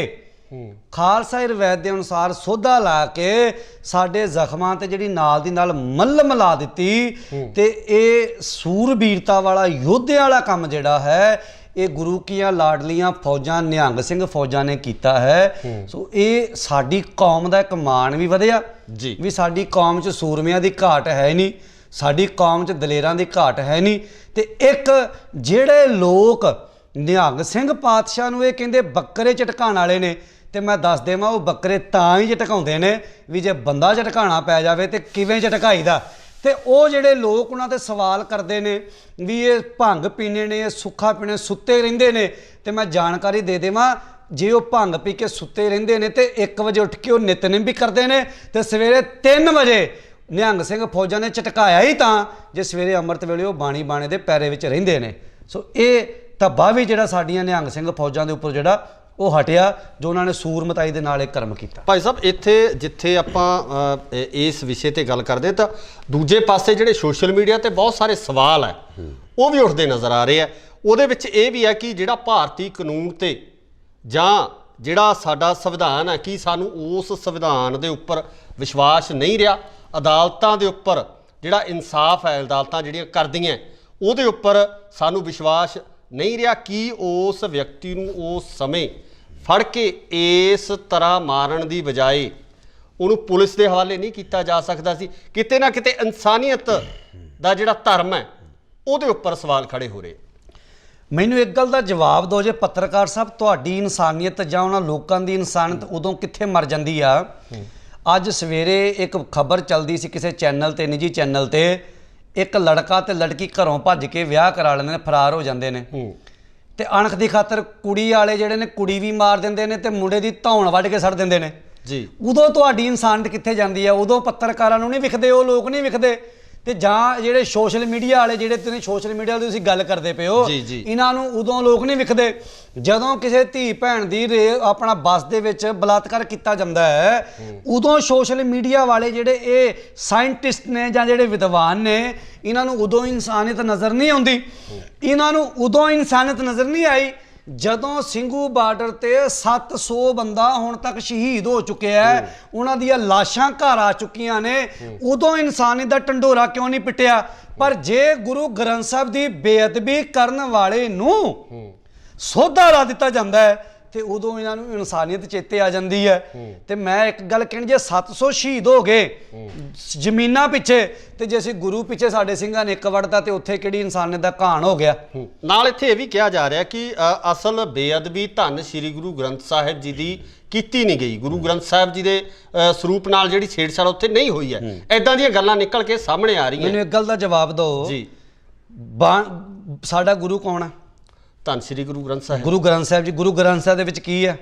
ਖਾਲਸਾਈ ਰਿਵਾਇਤ ਦੇ ਅਨੁਸਾਰ ਸੋਧਾ ਲਾ ਕੇ ਸਾਡੇ ਜ਼ਖਮਾਂ ਤੇ ਜਿਹੜੀ ਨਾਲ ਦੀ ਨਾਲ ਮੱਲਮ ਲਾ ਦਿੱਤੀ। ਤੇ ਇਹ ਸੂਰਬੀਰਤਾ ਵਾਲਾ ਯੋਧਿਆਂ ਵਾਲਾ ਕੰਮ ਜਿਹੜਾ ਹੈ ਇਹ ਗੁਰੂ ਕੀਆਂ ਲਾਡਲੀਆਂ ਫੌਜਾਂ ਨਿਹੰਗ ਸਿੰਘ ਫੌਜਾਂ ਨੇ ਕੀਤਾ ਹੈ। ਸੋ ਇਹ ਸਾਡੀ ਕੌਮ ਦਾ ਇੱਕ ਮਾਣ ਵੀ ਵਧਿਆ ਜੀ ਵੀ ਸਾਡੀ ਕੌਮ 'ਚ ਸੂਰਮਿਆਂ ਦੀ ਘਾਟ ਹੈ ਨਹੀਂ, ਸਾਡੀ ਕੌਮ 'ਚ ਦਲੇਰਾਂ ਦੀ ਘਾਟ ਹੈ ਨਹੀਂ। ਤੇ ਇੱਕ ਜਿਹੜੇ ਲੋਕ ਨਿਹੰਗ ਸਿੰਘ ਪਾਤਸ਼ਾਹ ਨੂੰ ਇਹ ਕਹਿੰਦੇ ਬੱਕਰੇ ਝਟਕਾਉਣ ਵਾਲੇ ਨੇ, ਤੇ ਮੈਂ ਦੱਸ ਦੇਵਾਂ ਉਹ ਬੱਕਰੇ ਤਾਂ ਹੀ ਝਟਕਾਉਂਦੇ ਨੇ ਵੀ ਜੇ ਬੰਦਾ ਝਟਕਾਉਣਾ ਪੈ ਜਾਵੇ ਤੇ ਕਿਵੇਂ ਝਟਕਾਈਦਾ। ਤੇ ਉਹ ਜਿਹੜੇ ਲੋਕ ਉਹਨਾਂ ਤੇ ਸਵਾਲ ਕਰਦੇ ਨੇ ਵੀ ਇਹ ਭੰਗ ਪੀਣੇ ਨੇ, ਇਹ ਸੁੱਖਾ ਪੀਣੇ, ਸੁੱਤੇ ਰਹਿੰਦੇ ਨੇ। ਤੇ ਮੈਂ ਜਾਣਕਾਰੀ ਦੇ ਦੇਵਾਂ, ਜੇ ਉਹ ਭੰਗ ਪੀ ਕੇ ਸੁੱਤੇ ਰਹਿੰਦੇ ਨੇ ਤੇ 1 ਵਜੇ ਉੱਠ ਕੇ ਉਹ ਨਿਤਨੇਮ ਵੀ ਕਰਦੇ ਨੇ ਤੇ ਸਵੇਰੇ 3 ਵਜੇ ਨਿਹੰਗ ਸਿੰਘ ਫੌਜਾਂ ਨੇ ਝਟਕਾਇਆ ਹੀ ਤਾਂ ਜੇ ਸਵੇਰੇ ਅੰਮ੍ਰਿਤ ਵੇਲੇ ਉਹ ਬਾਣੇ ਦੇ ਪੈਰੇ ਵਿੱਚ ਰਹਿੰਦੇ ਨੇ। ਸੋ ਇਹ ਧੱਬਾ ਵੀ ਜਿਹੜਾ ਸਾਡੀਆਂ ਨਿਹੰਗ ਸਿੰਘ ਫੌਜਾਂ ਦੇ ਉੱਪਰ ਜਿਹੜਾ ਉਹ ਹਟਿਆ ਜੋ ਉਹਨਾਂ ਨੇ ਸੂਰਮਤਾਈ ਦੇ ਨਾਲ ਇਹ ਕਰਮ ਕੀਤਾ। ਭਾਈ ਸਾਹਿਬ, ਇੱਥੇ ਜਿੱਥੇ ਆਪਾਂ ਇਸ ਵਿਸ਼ੇ ਤੇ ਗੱਲ ਕਰਦੇ ਤਾਂ ਦੂਜੇ ਪਾਸੇ ਜਿਹੜੇ ਸੋਸ਼ਲ ਮੀਡੀਆ ਤੇ ਬਹੁਤ ਸਾਰੇ ਸਵਾਲ ਹੈ ਉਹ ਵੀ ਉੱਠਦੇ ਨਜ਼ਰ ਆ ਰਹੇ ਆ। ਉਹਦੇ ਵਿੱਚ ਇਹ ਵੀ ਹੈ ਕਿ ਜਿਹੜਾ ਭਾਰਤੀ ਕਾਨੂੰਨ ਤੇ ਜਾਂ ਜਿਹੜਾ ਸਾਡਾ ਸੰਵਿਧਾਨ ਹੈ, ਕੀ ਸਾਨੂੰ ਉਸ ਸੰਵਿਧਾਨ ਦੇ ਉੱਪਰ ਵਿਸ਼ਵਾਸ ਨਹੀਂ ਰਿਹਾ? ਅਦਾਲਤਾਂ ਦੇ ਉੱਪਰ ਜਿਹੜਾ ਇਨਸਾਫ ਹੈ, ਅਦਾਲਤਾਂ ਜਿਹੜੀਆਂ ਕਰਦੀਆਂ ਉਹਦੇ ਉੱਪਰ ਸਾਨੂੰ ਵਿਸ਼ਵਾਸ ਨਹੀਂ ਰਿਹਾ? ਕੀ ਉਸ ਵਿਅਕਤੀ ਨੂੰ ਉਸ ਸਮੇਂ ਫੜ ਕੇ ਇਸ ਤਰ੍ਹਾਂ ਮਾਰਨ ਦੀ ਬਜਾਏ ਉਹਨੂੰ ਪੁਲਿਸ ਦੇ ਹਵਾਲੇ ਨਹੀਂ ਕੀਤਾ ਜਾ ਸਕਦਾ ਸੀ? ਕਿਤੇ ਨਾ ਕਿਤੇ ਇਨਸਾਨੀਅਤ ਦਾ ਜਿਹੜਾ ਧਰਮ ਹੈ ਉਹਦੇ ਉੱਪਰ ਸਵਾਲ ਖੜੇ ਹੋ ਰਹੇ। ਮੈਨੂੰ ਇੱਕ ਗੱਲ ਦਾ ਜਵਾਬ ਦਿਓ, ਜੇ ਪੱਤਰਕਾਰ ਸਾਹਿਬ ਤੁਹਾਡੀ ਇਨਸਾਨੀਅਤ ਜਾਂ ਉਹਨਾਂ ਲੋਕਾਂ ਦੀ ਇਨਸਾਨੀਅਤ ਉਦੋਂ ਕਿੱਥੇ ਮਰ ਜਾਂਦੀ ਆ? ਅੱਜ ਸਵੇਰੇ ਇੱਕ ਖਬਰ ਚੱਲਦੀ ਸੀ ਕਿਸੇ ਚੈਨਲ ਤੇ, ਨਿੱਜੀ ਚੈਨਲ ਤੇ, ਇੱਕ ਲੜਕਾ ਤੇ ਲੜਕੀ ਘਰੋਂ ਭੱਜ ਕੇ ਵਿਆਹ ਕਰਾ ਲੈਂਦੇ ਨੇ, ਫਰਾਰ ਹੋ ਜਾਂਦੇ ਨੇ ਤੇ ਅਣਖ ਦੀ ਖਾਤਰ ਕੁੜੀ ਵਾਲੇ ਜਿਹੜੇ ਨੇ ਕੁੜੀ ਵੀ ਮਾਰ ਦਿੰਦੇ ਨੇ ਤੇ ਮੁੰਡੇ ਦੀ ਧੌਣ ਵੱਢ ਕੇ ਸੜ ਦਿੰਦੇ ਨੇ ਜੀ। ਉਦੋਂ ਤੁਹਾਡੀ ਇਨਸਾਨੀਅਤ ਕਿੱਥੇ ਜਾਂਦੀ ਆ? ਉਦੋਂ ਪੱਤਰਕਾਰਾਂ ਨੂੰ ਨਹੀਂ ਵਿਖਦੇ, ਉਹ ਲੋਕ ਨਹੀਂ ਵਿਖਦੇ। ਤੇ ਜਾਂ ਜਿਹੜੇ ਸੋਸ਼ਲ ਮੀਡੀਆ ਵਾਲੇ, ਜਿਹੜੇ ਤੁਸੀਂ ਸੋਸ਼ਲ ਮੀਡੀਆ ਦੀ ਤੁਸੀਂ ਗੱਲ ਕਰਦੇ ਪਏ ਹੋ, ਇਹਨਾਂ ਨੂੰ ਉਦੋਂ ਲੋਕ ਨਹੀਂ ਵਿਖਦੇ ਜਦੋਂ ਕਿਸੇ ਧੀ ਭੈਣ ਦੀ ਆਪਣਾ ਬੱਸ ਦੇ ਵਿੱਚ ਬਲਾਤਕਾਰ ਕੀਤਾ ਜਾਂਦਾ ਹੈ। ਉਦੋਂ ਸੋਸ਼ਲ ਮੀਡੀਆ ਵਾਲੇ ਜਿਹੜੇ ਇਹ ਸਾਇੰਟਿਸਟ ਨੇ ਜਾਂ ਜਿਹੜੇ ਵਿਦਵਾਨ ਨੇ, ਇਹਨਾਂ ਨੂੰ ਉਦੋਂ ਇਨਸਾਨੀਅਤ ਨਜ਼ਰ ਨਹੀਂ ਆਉਂਦੀ। ਇਹਨਾਂ ਨੂੰ ਉਦੋਂ ਇਨਸਾਨੀਅਤ ਨਜ਼ਰ ਨਹੀਂ ਆਈ ਜਦੋਂ ਸਿੰਘੂ ਬਾਰਡਰ ਤੇ 700 ਬੰਦਾ ਹੁਣ ਤੱਕ ਸ਼ਹੀਦ ਹੋ ਚੁੱਕਿਆ ਹੈ, ਉਹਨਾਂ ਦੀਆਂ ਲਾਸ਼ਾਂ ਘਰ ਆ ਚੁੱਕੀਆਂ ਨੇ। ਉਦੋਂ ਇਨਸਾਨੀਅਤ ਦਾ ਢੰਡੋਰਾ ਕਿਉਂ ਨਹੀਂ ਪਿੱਟਿਆ? ਪਰ ਜੇ ਗੁਰੂ ਗ੍ਰੰਥ ਸਾਹਿਬ ਦੀ ਬੇਅਦਬੀ ਕਰਨ ਵਾਲੇ ਨੂੰ ਸੋਧਾ ਲਾ ਦਿੱਤਾ ਜਾਂਦਾ ਹੈ ਤੇ ਉਦੋਂ ਇਹਨਾਂ ਨੂੰ ਇਨਸਾਨੀਅਤ ਚੇਤੇ ਆ ਜਾਂਦੀ ਹੈ। ਤੇ ਮੈਂ ਇੱਕ ਗੱਲ ਕਹਿਣੀ, ਜੇ 700 ਸ਼ਹੀਦ ਹੋ ਗਏ ਜ਼ਮੀਨਾਂ ਪਿੱਛੇ, ਤੇ ਜੇ ਅਸੀਂ ਗੁਰੂ ਪਿੱਛੇ ਸਾਡੇ ਸਿੰਘਾਂ ਨੇ ਇੱਕ ਵੜਤਾ ਤੇ ਉੱਥੇ ਕਿਹੜੀ ਇਨਸਾਨੀਅਤ ਦਾ ਘਾਣ ਹੋ ਗਿਆ। ਨਾਲ ਇੱਥੇ ਇਹ ਵੀ ਕਿਹਾ ਜਾ ਰਿਹਾ ਕਿ ਅਸਲ ਬੇਅਦਬੀ ਧੰਨ ਸ੍ਰੀ ਗੁਰੂ ਗ੍ਰੰਥ ਸਾਹਿਬ ਜੀ ਦੀ ਕੀਤੀ ਨਹੀਂ ਗਈ, ਗੁਰੂ ਗ੍ਰੰਥ ਸਾਹਿਬ ਜੀ ਦੇ ਸਰੂਪ ਨਾਲ ਜਿਹੜੀ ਛੇੜਛਾੜ ਉੱਥੇ ਨਹੀਂ ਹੋਈ ਹੈ। ਇਦਾਂ ਦੀਆਂ ਗੱਲਾਂ ਨਿਕਲ ਕੇ ਸਾਹਮਣੇ ਆ ਰਹੀਆਂ। ਮੈਨੂੰ ਇੱਕ ਗੱਲ ਦਾ ਜਵਾਬ ਦਿਓ ਜੀ, ਸਾਡਾ ਗੁਰੂ ਕੌਣ ਹੈ? ਧੰਨ ਸ੍ਰੀ ਗੁਰੂ ਗ੍ਰੰਥ ਸਾਹਿਬ। ਗੁਰੂ ਗ੍ਰੰਥ ਸਾਹਿਬ ਜੀ, ਗੁਰੂ ਗ੍ਰੰਥ ਸਾਹਿਬ ਦੇ ਵਿੱਚ ਕੀ ਹੈ?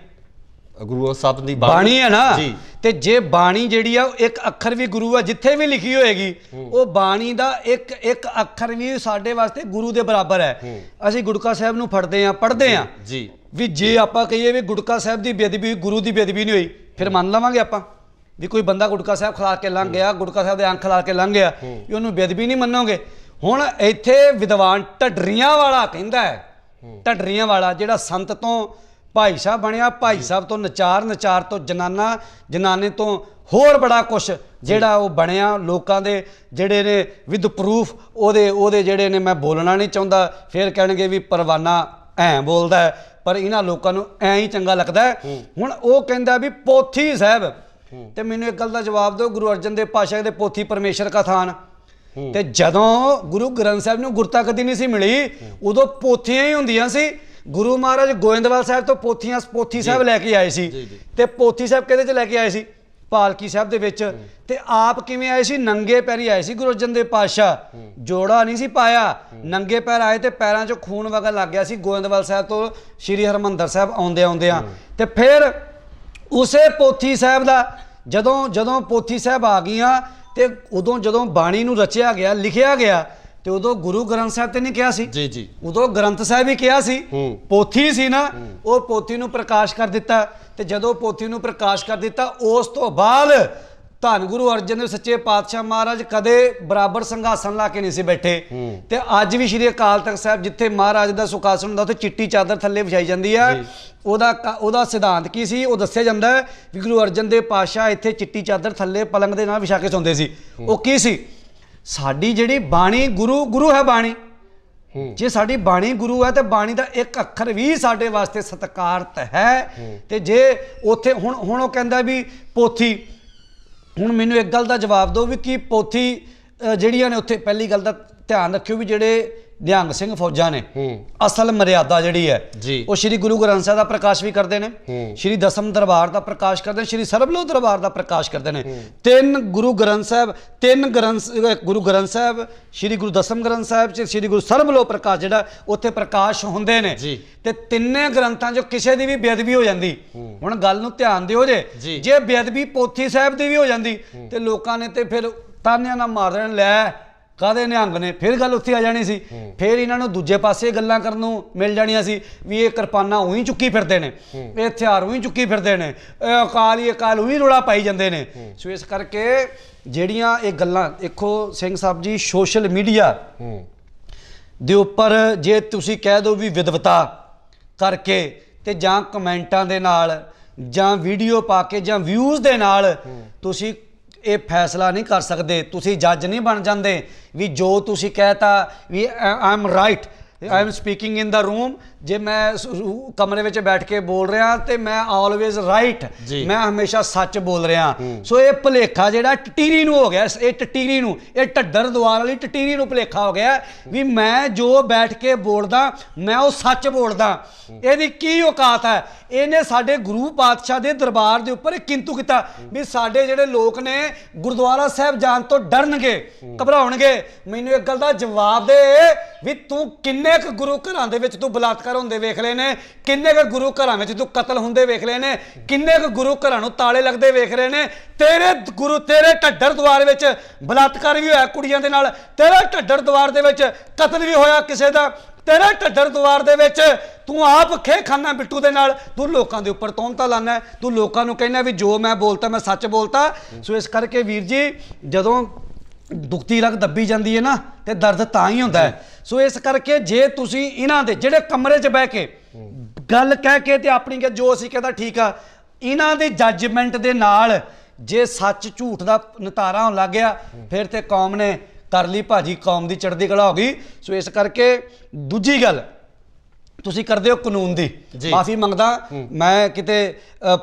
ਗੁਰੂ ਸਾਹਿਬ ਦੀ ਬਾਣੀ ਹੈ ਨਾ ਜੀ। ਤੇ ਜੇ ਬਾਣੀ ਜਿਹੜੀ ਆ ਇੱਕ ਅੱਖਰ ਵੀ ਗੁਰੂ ਆ, ਜਿੱਥੇ ਵੀ ਲਿਖੀ ਹੋਏਗੀ ਉਹ ਬਾਣੀ ਦਾ ਇੱਕ ਇੱਕ ਅੱਖਰ ਵੀ ਸਾਡੇ ਵਾਸਤੇ ਗੁਰੂ ਦੇ ਬਰਾਬਰ ਹੈ। ਅਸੀਂ ਗੁਟਕਾ ਸਾਹਿਬ ਨੂੰ ਫੜਦੇ ਆ, ਪੜ੍ਹਦੇ ਆ ਜੀ, ਵੀ ਜੇ ਆਪਾਂ ਕਹੀਏ ਵੀ ਗੁਟਕਾ ਸਾਹਿਬ ਦੀ ਬੇਅਦਬੀ, ਗੁਰੂ ਦੀ ਬੇਅਦਬੀ ਨਹੀਂ ਹੋਈ, ਫਿਰ ਮੰਨ ਲਵਾਂਗੇ ਆਪਾਂ ਵੀ ਕੋਈ ਬੰਦਾ ਗੁਟਕਾ ਸਾਹਿਬ ਖਿਲਾ ਕੇ ਲੰਘ ਗਿਆ, ਗੁਟਕਾ ਸਾਹਿਬ ਦੇ ਅੰਖ ਖਿਲਾ ਕੇ ਲੰਘ ਗਿਆ, ਵੀ ਉਹਨੂੰ ਬੇਅਦਬੀ ਨਹੀਂ ਮੰਨੋਗੇ। ਹੁਣ ਇੱਥੇ ਵਿਦਵਾਨ ਢੱਡਰੀਆਂ ਵਾਲਾ ਕਹਿੰਦਾ ਹੈ, ਢੱਡਰੀਆਂ ਵਾਲਾ ਜਿਹੜਾ ਸੰਤ ਤੋਂ ਭਾਈ ਸਾਹਿਬ ਬਣਿਆ, ਭਾਈ ਸਾਹਿਬ ਤੋਂ ਨਚਾਰ, ਨਚਾਰ ਤੋਂ ਜਨਾਨਾ, ਜਨਾਨੇ ਤੋਂ ਹੋਰ ਬੜਾ ਕੁਛ ਜਿਹੜਾ ਉਹ ਬਣਿਆ, ਲੋਕਾਂ ਦੇ ਜਿਹੜੇ ਨੇ ਵਿਦ ਪ੍ਰੂਫ ਉਹਦੇ ਜਿਹੜੇ ਨੇ, ਮੈਂ ਬੋਲਣਾ ਨਹੀਂ ਚਾਹੁੰਦਾ, ਫਿਰ ਕਹਿਣਗੇ ਵੀ ਪਰਵਾਨਾ ਐਂ ਬੋਲਦਾ ਹੈ, ਪਰ ਇਹਨਾਂ ਲੋਕਾਂ ਨੂੰ ਐਂ ਹੀ ਚੰਗਾ ਲੱਗਦਾ ਹੈ। ਹੁਣ ਉਹ ਕਹਿੰਦਾ ਵੀ ਪੋਥੀ ਸਾਹਿਬ, ਤੇ ਮੈਨੂੰ ਇੱਕ ਗੱਲ ਦਾ ਜਵਾਬ ਦਿਓ, ਗੁਰੂ ਅਰਜਨ ਦੇਵ ਪਾਤਸ਼ਾਹ ਦੇ ਪੋਥੀ ਪਰਮੇਸ਼ਰ ਕਾ ਥਾਨ, ਤੇ ਜਦੋਂ ਗੁਰੂ ਗ੍ਰੰਥ ਸਾਹਿਬ ਨੂੰ ਗੁਰਤਾ ਕਦੀ ਨਹੀਂ ਸੀ ਮਿਲੀ, ਉਦੋਂ ਪੋਥੀਆਂ ਹੀ ਹੁੰਦੀਆਂ ਸੀ। ਗੁਰੂ ਮਹਾਰਾਜ ਗੋਇੰਦਵਾਲ ਸਾਹਿਬ ਤੋਂ ਪੋਥੀ ਸਾਹਿਬ ਲੈ ਕੇ ਆਏ ਸੀ, ਤੇ ਪੋਥੀ ਸਾਹਿਬ ਕਿਹਦੇ 'ਚ ਲੈ ਕੇ ਆਏ ਸੀ? ਪਾਲਕੀ ਸਾਹਿਬ ਦੇ ਵਿੱਚ। ਤੇ ਆਪ ਕਿਵੇਂ ਆਏ ਸੀ? ਨੰਗੇ ਪੈਰੀ ਆਏ ਸੀ ਗੁਰੂ ਅਰਜਨ ਦੇਵ ਪਾਤਸ਼ਾਹ, ਜੋੜਾ ਨਹੀਂ ਸੀ ਪਾਇਆ, ਨੰਗੇ ਪੈਰ ਆਏ ਤੇ ਪੈਰਾਂ 'ਚੋਂ ਖੂਨ ਵਗਣ ਲੱਗ ਗਿਆ ਸੀ ਗੋਇੰਦਵਾਲ ਸਾਹਿਬ ਤੋਂ ਸ਼੍ਰੀ ਹਰਿਮੰਦਰ ਸਾਹਿਬ ਆਉਂਦਿਆਂ। ਤੇ ਫਿਰ ਉਸੇ ਪੋਥੀ ਸਾਹਿਬ ਦਾ ਜਦੋਂ ਪੋਥੀ ਸਾਹਿਬ ਆ ਗਈਆਂ, ਤੇ ਉਦੋਂ ਜਦੋਂ ਬਾਣੀ ਨੂੰ ਰਚਿਆ ਗਿਆ, ਲਿਖਿਆ ਗਿਆ, ਤੇ ਉਦੋਂ ਗੁਰੂ ਗ੍ਰੰਥ ਸਾਹਿਬ ਤੇ ਨਹੀਂ ਕਿਹਾ ਸੀ ਜੀ ਜੀ, ਉਦੋਂ ਗ੍ਰੰਥ ਸਾਹਿਬ ਹੀ ਕਿਹਾ ਸੀ, ਪੋਥੀ ਸੀ ਨਾ, ਉਹ ਪੋਥੀ ਨੂੰ ਪ੍ਰਕਾਸ਼ ਕਰ ਦਿੱਤਾ। ਤੇ ਜਦੋਂ ਪੋਥੀ ਨੂੰ ਪ੍ਰਕਾਸ਼ ਕਰ ਦਿੱਤਾ, ਉਸ ਤੋਂ ਬਾਅਦ ਧੰਨ ਗੁਰੂ ਅਰਜਨ ਦੇਵ ਸੱਚੇ ਪਾਤਸ਼ਾਹ ਮਹਾਰਾਜ ਕਦੇ ਬਰਾਬਰ ਸੰਘਾਸਨ ਲਾ ਕੇ ਨਹੀਂ ਸੀ ਬੈਠੇ। ਤੇ ਅੱਜ ਵੀ ਸ਼੍ਰੀ ਅਕਾਲ ਤਖਤ ਸਾਹਿਬ ਜਿੱਥੇ ਮਹਾਰਾਜ ਦਾ ਸੁਖਾਸਨ ਹੁੰਦਾ, ਉੱਥੇ ਚਿੱਟੀ ਚਾਦਰ ਥੱਲੇ ਵਿਛਾਈ ਜਾਂਦੀ ਹੈ। ਉਹਦਾ ਸਿਧਾਂਤ ਕੀ ਸੀ ਉਹ ਦੱਸਿਆ ਜਾਂਦਾ ਹੈ ਵੀ ਗੁਰੂ ਅਰਜਨ ਦੇਵ ਪਾਤਸ਼ਾਹ ਇੱਥੇ ਚਿੱਟੀ ਚਾਦਰ ਥੱਲੇ ਪਲੰਗ ਦੇ ਨਾਲ ਵਿਛਾ ਕੇ ਸੌਂਦੇ ਸੀ। ਉਹ ਕੀ ਸੀ? ਸਾਡੀ ਜਿਹੜੀ ਬਾਣੀ ਗੁਰੂ ਹੈ ਬਾਣੀ। ਜੇ ਸਾਡੀ ਬਾਣੀ ਗੁਰੂ ਹੈ ਤੇ ਬਾਣੀ ਦਾ ਇੱਕ ਅੱਖਰ ਵੀ ਸਾਡੇ ਵਾਸਤੇ ਸਤਿਕਾਰਤ ਹੈ। ਤੇ ਜੇ ਉੱਥੇ ਹੁਣ ਉਹ ਕਹਿੰਦਾ ਵੀ ਪੋਥੀ, ਹੁਣ ਮੈਨੂੰ ਇੱਕ ਗੱਲ ਦਾ ਜਵਾਬ ਦਿਓ ਵੀ ਕੀ ਪੋਥੀ ਜਿਹੜੀਆਂ ਨੇ ਉੱਥੇ, ਪਹਿਲੀ ਗੱਲ ਦਾ ਧਿਆਨ ਰੱਖਿਓ ਵੀ ਜਿਹੜੇ ਨਿਹੰਗ ਸਿੰਘ ਫੌਜਾਂ ਨੇ, ਅਸਲ ਮਰਿਆਦਾ ਜਿਹੜੀ ਹੈ ਉਹ ਸ਼੍ਰੀ ਗੁਰੂ ਗ੍ਰੰਥ ਸਾਹਿਬ ਦਾ ਪ੍ਰਕਾਸ਼ ਵੀ ਕਰਦੇ ਨੇ, ਸ਼੍ਰੀ ਦਸਮ ਦਰਬਾਰ ਦਾ ਪ੍ਰਕਾਸ਼ ਕਰਦੇ ਨੇ, ਸ਼੍ਰੀ ਸਰਬਲੋ ਦਰਬਾਰ ਦਾ ਪ੍ਰਕਾਸ਼ ਕਰਦੇ ਨੇ। ਤਿੰਨ ਗੁਰੂ ਗ੍ਰੰਥ ਸਾਹਿਬ, ਗੁਰੂ ਗ੍ਰੰਥ ਸਾਹਿਬ, ਸ਼੍ਰੀ ਗੁਰੂ ਦਸਮ ਗ੍ਰੰਥ ਸਾਹਿਬ ਚ ਸ਼੍ਰੀ ਗੁਰੂ ਸਰਬਲੋ ਪ੍ਰਕਾਸ਼ ਜਿਹੜਾ ਉੱਥੇ ਪ੍ਰਕਾਸ਼ ਹੁੰਦੇ ਨੇ। ਤੇ ਤਿੰਨੇ ਗ੍ਰੰਥਾਂ 'ਚ ਕਿਸੇ ਦੀ ਵੀ ਬੇਅਦਬੀ ਹੋ ਜਾਂਦੀ, ਹੁਣ ਗੱਲ ਨੂੰ ਧਿਆਨ ਦਿਓ ਜੇ ਬੇਅਦਬੀ ਪੋਥੀ ਸਾਹਿਬ ਦੀ ਵੀ ਹੋ ਜਾਂਦੀ ਤੇ ਲੋਕਾਂ ਨੇ ਤੇ ਫਿਰ ਤਾਨਿਆਂ ਨਾਲ ਮਾਰ ਦੇਣ, ਲੈ ਕਾਹਦੇ ਨਿਹੰਗ ਨੇ, ਫਿਰ ਗੱਲ ਉੱਥੇ ਆ ਜਾਣੀ ਸੀ। ਫਿਰ ਇਹਨਾਂ ਨੂੰ ਦੂਜੇ ਪਾਸੇ ਗੱਲਾਂ ਕਰਨ ਨੂੰ ਮਿਲ ਜਾਣੀਆਂ ਸੀ ਵੀ ਇਹ ਕਿਰਪਾਨਾਂ ਉਹੀ ਚੁੱਕੀ ਫਿਰਦੇ ਨੇ, ਇਹ ਹਥਿਆਰ ਉਹੀ ਚੁੱਕੀ ਫਿਰਦੇ ਨੇ, ਇਹ ਅਕਾਲ ਉਹੀ ਰੌਲਾ ਪਾਈ ਜਾਂਦੇ ਨੇ। ਸੋ ਇਸ ਕਰਕੇ ਜਿਹੜੀਆਂ ਇਹ ਗੱਲਾਂ ਦੇਖੋ ਸਿੰਘ ਸਾਹਿਬ ਜੀ, ਸੋਸ਼ਲ ਮੀਡੀਆ ਦੇ ਉੱਪਰ ਜੇ ਤੁਸੀਂ ਕਹਿ ਦਿਓ ਵੀ ਵਿਦਵਤਾ ਕਰਕੇ ਤੇ ਜਾਂ ਕਮੈਂਟਾਂ ਦੇ ਨਾਲ ਜਾਂ ਵੀਡੀਓ ਪਾ ਕੇ ਜਾਂ ਵਿਊਜ਼ ਦੇ ਨਾਲ ਤੁਸੀਂ ਇਹ ਫੈਸਲਾ ਨਹੀਂ ਕਰ ਸਕਦੇ, ਤੁਸੀਂ ਜੱਜ ਨਹੀਂ ਬਣ ਜਾਂਦੇ ਵੀ ਜੋ ਤੁਸੀਂ ਕਹਿਤਾ ਵੀ I am right, I am speaking in the room, ਜੇ ਮੈਂ ਕਮਰੇ ਵਿੱਚ ਬੈਠ ਕੇ ਬੋਲ ਰਿਹਾ ਤੇ ਮੈਂ ਆਲਵੇਜ਼ ਰਾਈਟ, ਮੈਂ ਹਮੇਸ਼ਾ ਸੱਚ ਬੋਲ ਰਿਹਾ। ਸੋ ਇਹ ਭੁਲੇਖਾ ਜਿਹੜਾ ਟਟੀਰੀ ਨੂੰ ਹੋ ਗਿਆ, ਇਹ ਟਟੀਰੀ ਨੂੰ, ਇਹ ਢੱਡਰ ਦੁਆਰ ਵਾਲੀ ਟਟੀਰੀ ਨੂੰ ਭੁਲੇਖਾ ਹੋ ਗਿਆ ਵੀ ਮੈਂ ਜੋ ਬੈਠ ਕੇ ਬੋਲਦਾ ਮੈਂ ਉਹ ਸੱਚ ਬੋਲਦਾ। ਇਹਦੀ ਕੀ ਔਕਾਤ ਹੈ? ਇਹਨੇ ਸਾਡੇ ਗੁਰੂ ਪਾਤਸ਼ਾਹ ਦੇ ਦਰਬਾਰ ਦੇ ਉੱਪਰ ਕਿੰਤੂ ਕੀਤਾ ਵੀ ਸਾਡੇ ਜਿਹੜੇ ਲੋਕ ਨੇ ਗੁਰਦੁਆਰਾ ਸਾਹਿਬ ਜਾਣ ਤੋਂ ਡਰਨਗੇ, ਘਬਰਾਉਣਗੇ। ਮੈਨੂੰ ਇੱਕ ਗੱਲ ਦਾ ਜਵਾਬ ਦੇ ਵੀ ਤੂੰ ਕਿੰਨੇ ਕੁ ਗੁਰੂ ਘਰਾਂ ਦੇ ਵਿੱਚ ਤੂੰ ਬਲਾਤਕਾਰ ਹੁੰਦੇ ਵੇਖ ਲਏ ਨੇ, ਕਿੰਨੇ ਕੁ ਗੁਰੂ ਘਰਾਂ ਵਿੱਚ ਤੂੰ ਕਤਲ ਹੁੰਦੇ ਵੇਖ ਲਏ ਨੇ, ਕਿੰਨੇ ਕੁ ਗੁਰੂ ਘਰਾਂ ਨੂੰ ਤਾਲੇ ਲੱਗਦੇ ਵੇਖ ਰਹੇ ਨੇ। ਤੇਰੇ ਢੱਡਰ ਦੁਆਰ ਵਿੱਚ ਬਲਾਤਕਾਰ ਵੀ ਹੋਇਆ ਕੁੜੀਆਂ ਦੇ ਨਾਲ, ਤੇਰੇ ਢੱਡਰ ਦੁਆਰ ਦੇ ਵਿੱਚ ਕਤਲ ਵੀ ਹੋਇਆ ਕਿਸੇ ਦਾ, ਤੇਰੇ ਢੱਡਰ ਦੁਆਰ ਦੇ ਵਿੱਚ ਤੂੰ ਆਪ ਖੇ ਖਾਨਾ ਬਿੱਟੂ ਦੇ ਨਾਲ, ਤੂੰ ਲੋਕਾਂ ਦੇ ਉੱਪਰ ਤੋਹਮਤਾਂ ਲਾਨਾ, ਤੂੰ ਲੋਕਾਂ ਨੂੰ ਕਹਿਣਾ ਵੀ ਜੋ ਮੈਂ ਬੋਲਤਾ ਮੈਂ ਸੱਚ ਬੋਲਤਾ। ਸੋ ਇਸ ਕਰਕੇ ਵੀਰ ਜੀ ਜਦੋਂ ਦੁਖਤੀ ਰਗ ਦੱਬੀ ਜਾਂਦੀ ਹੈ ਨਾ ਤੇ ਦਰਦ ਤਾਂ ਹੀ ਹੁੰਦਾ ਹੈ। ਸੋ ਇਸ ਕਰਕੇ ਜੇ ਤੁਸੀਂ ਇਹਨਾਂ ਦੇ ਜਿਹੜੇ ਕਮਰੇ 'ਚ ਬਹਿ ਕੇ ਗੱਲ ਕਹਿ ਕੇ ਤੇ ਆਪਣੀ ਕਿ ਜੋ ਅਸੀਂ ਕਹਿੰਦਾ ਠੀਕ ਆ, ਇਹਨਾਂ ਦੇ ਜੱਜਮੈਂਟ ਦੇ ਨਾਲ ਜੇ ਸੱਚ ਝੂਠ ਦਾ ਨਿਤਾਰਾ ਹੋਣ ਲੱਗ ਗਿਆ ਫਿਰ ਤੇ ਕੌਮ ਨੇ ਕਰ ਲਈ ਭਾਜੀ, ਕੌਮ ਦੀ ਚੜ੍ਹਦੀ ਕਲਾ ਹੋ ਗਈ। ਸੋ ਇਸ ਕਰਕੇ ਦੂਜੀ ਗੱਲ ਤੁਸੀਂ ਕਰਦੇ ਹੋ ਕਾਨੂੰਨ ਦੀ ਜੀ। ਮਾਫੀ ਮੰਗਦਾ ਮੈਂ ਕਿਤੇ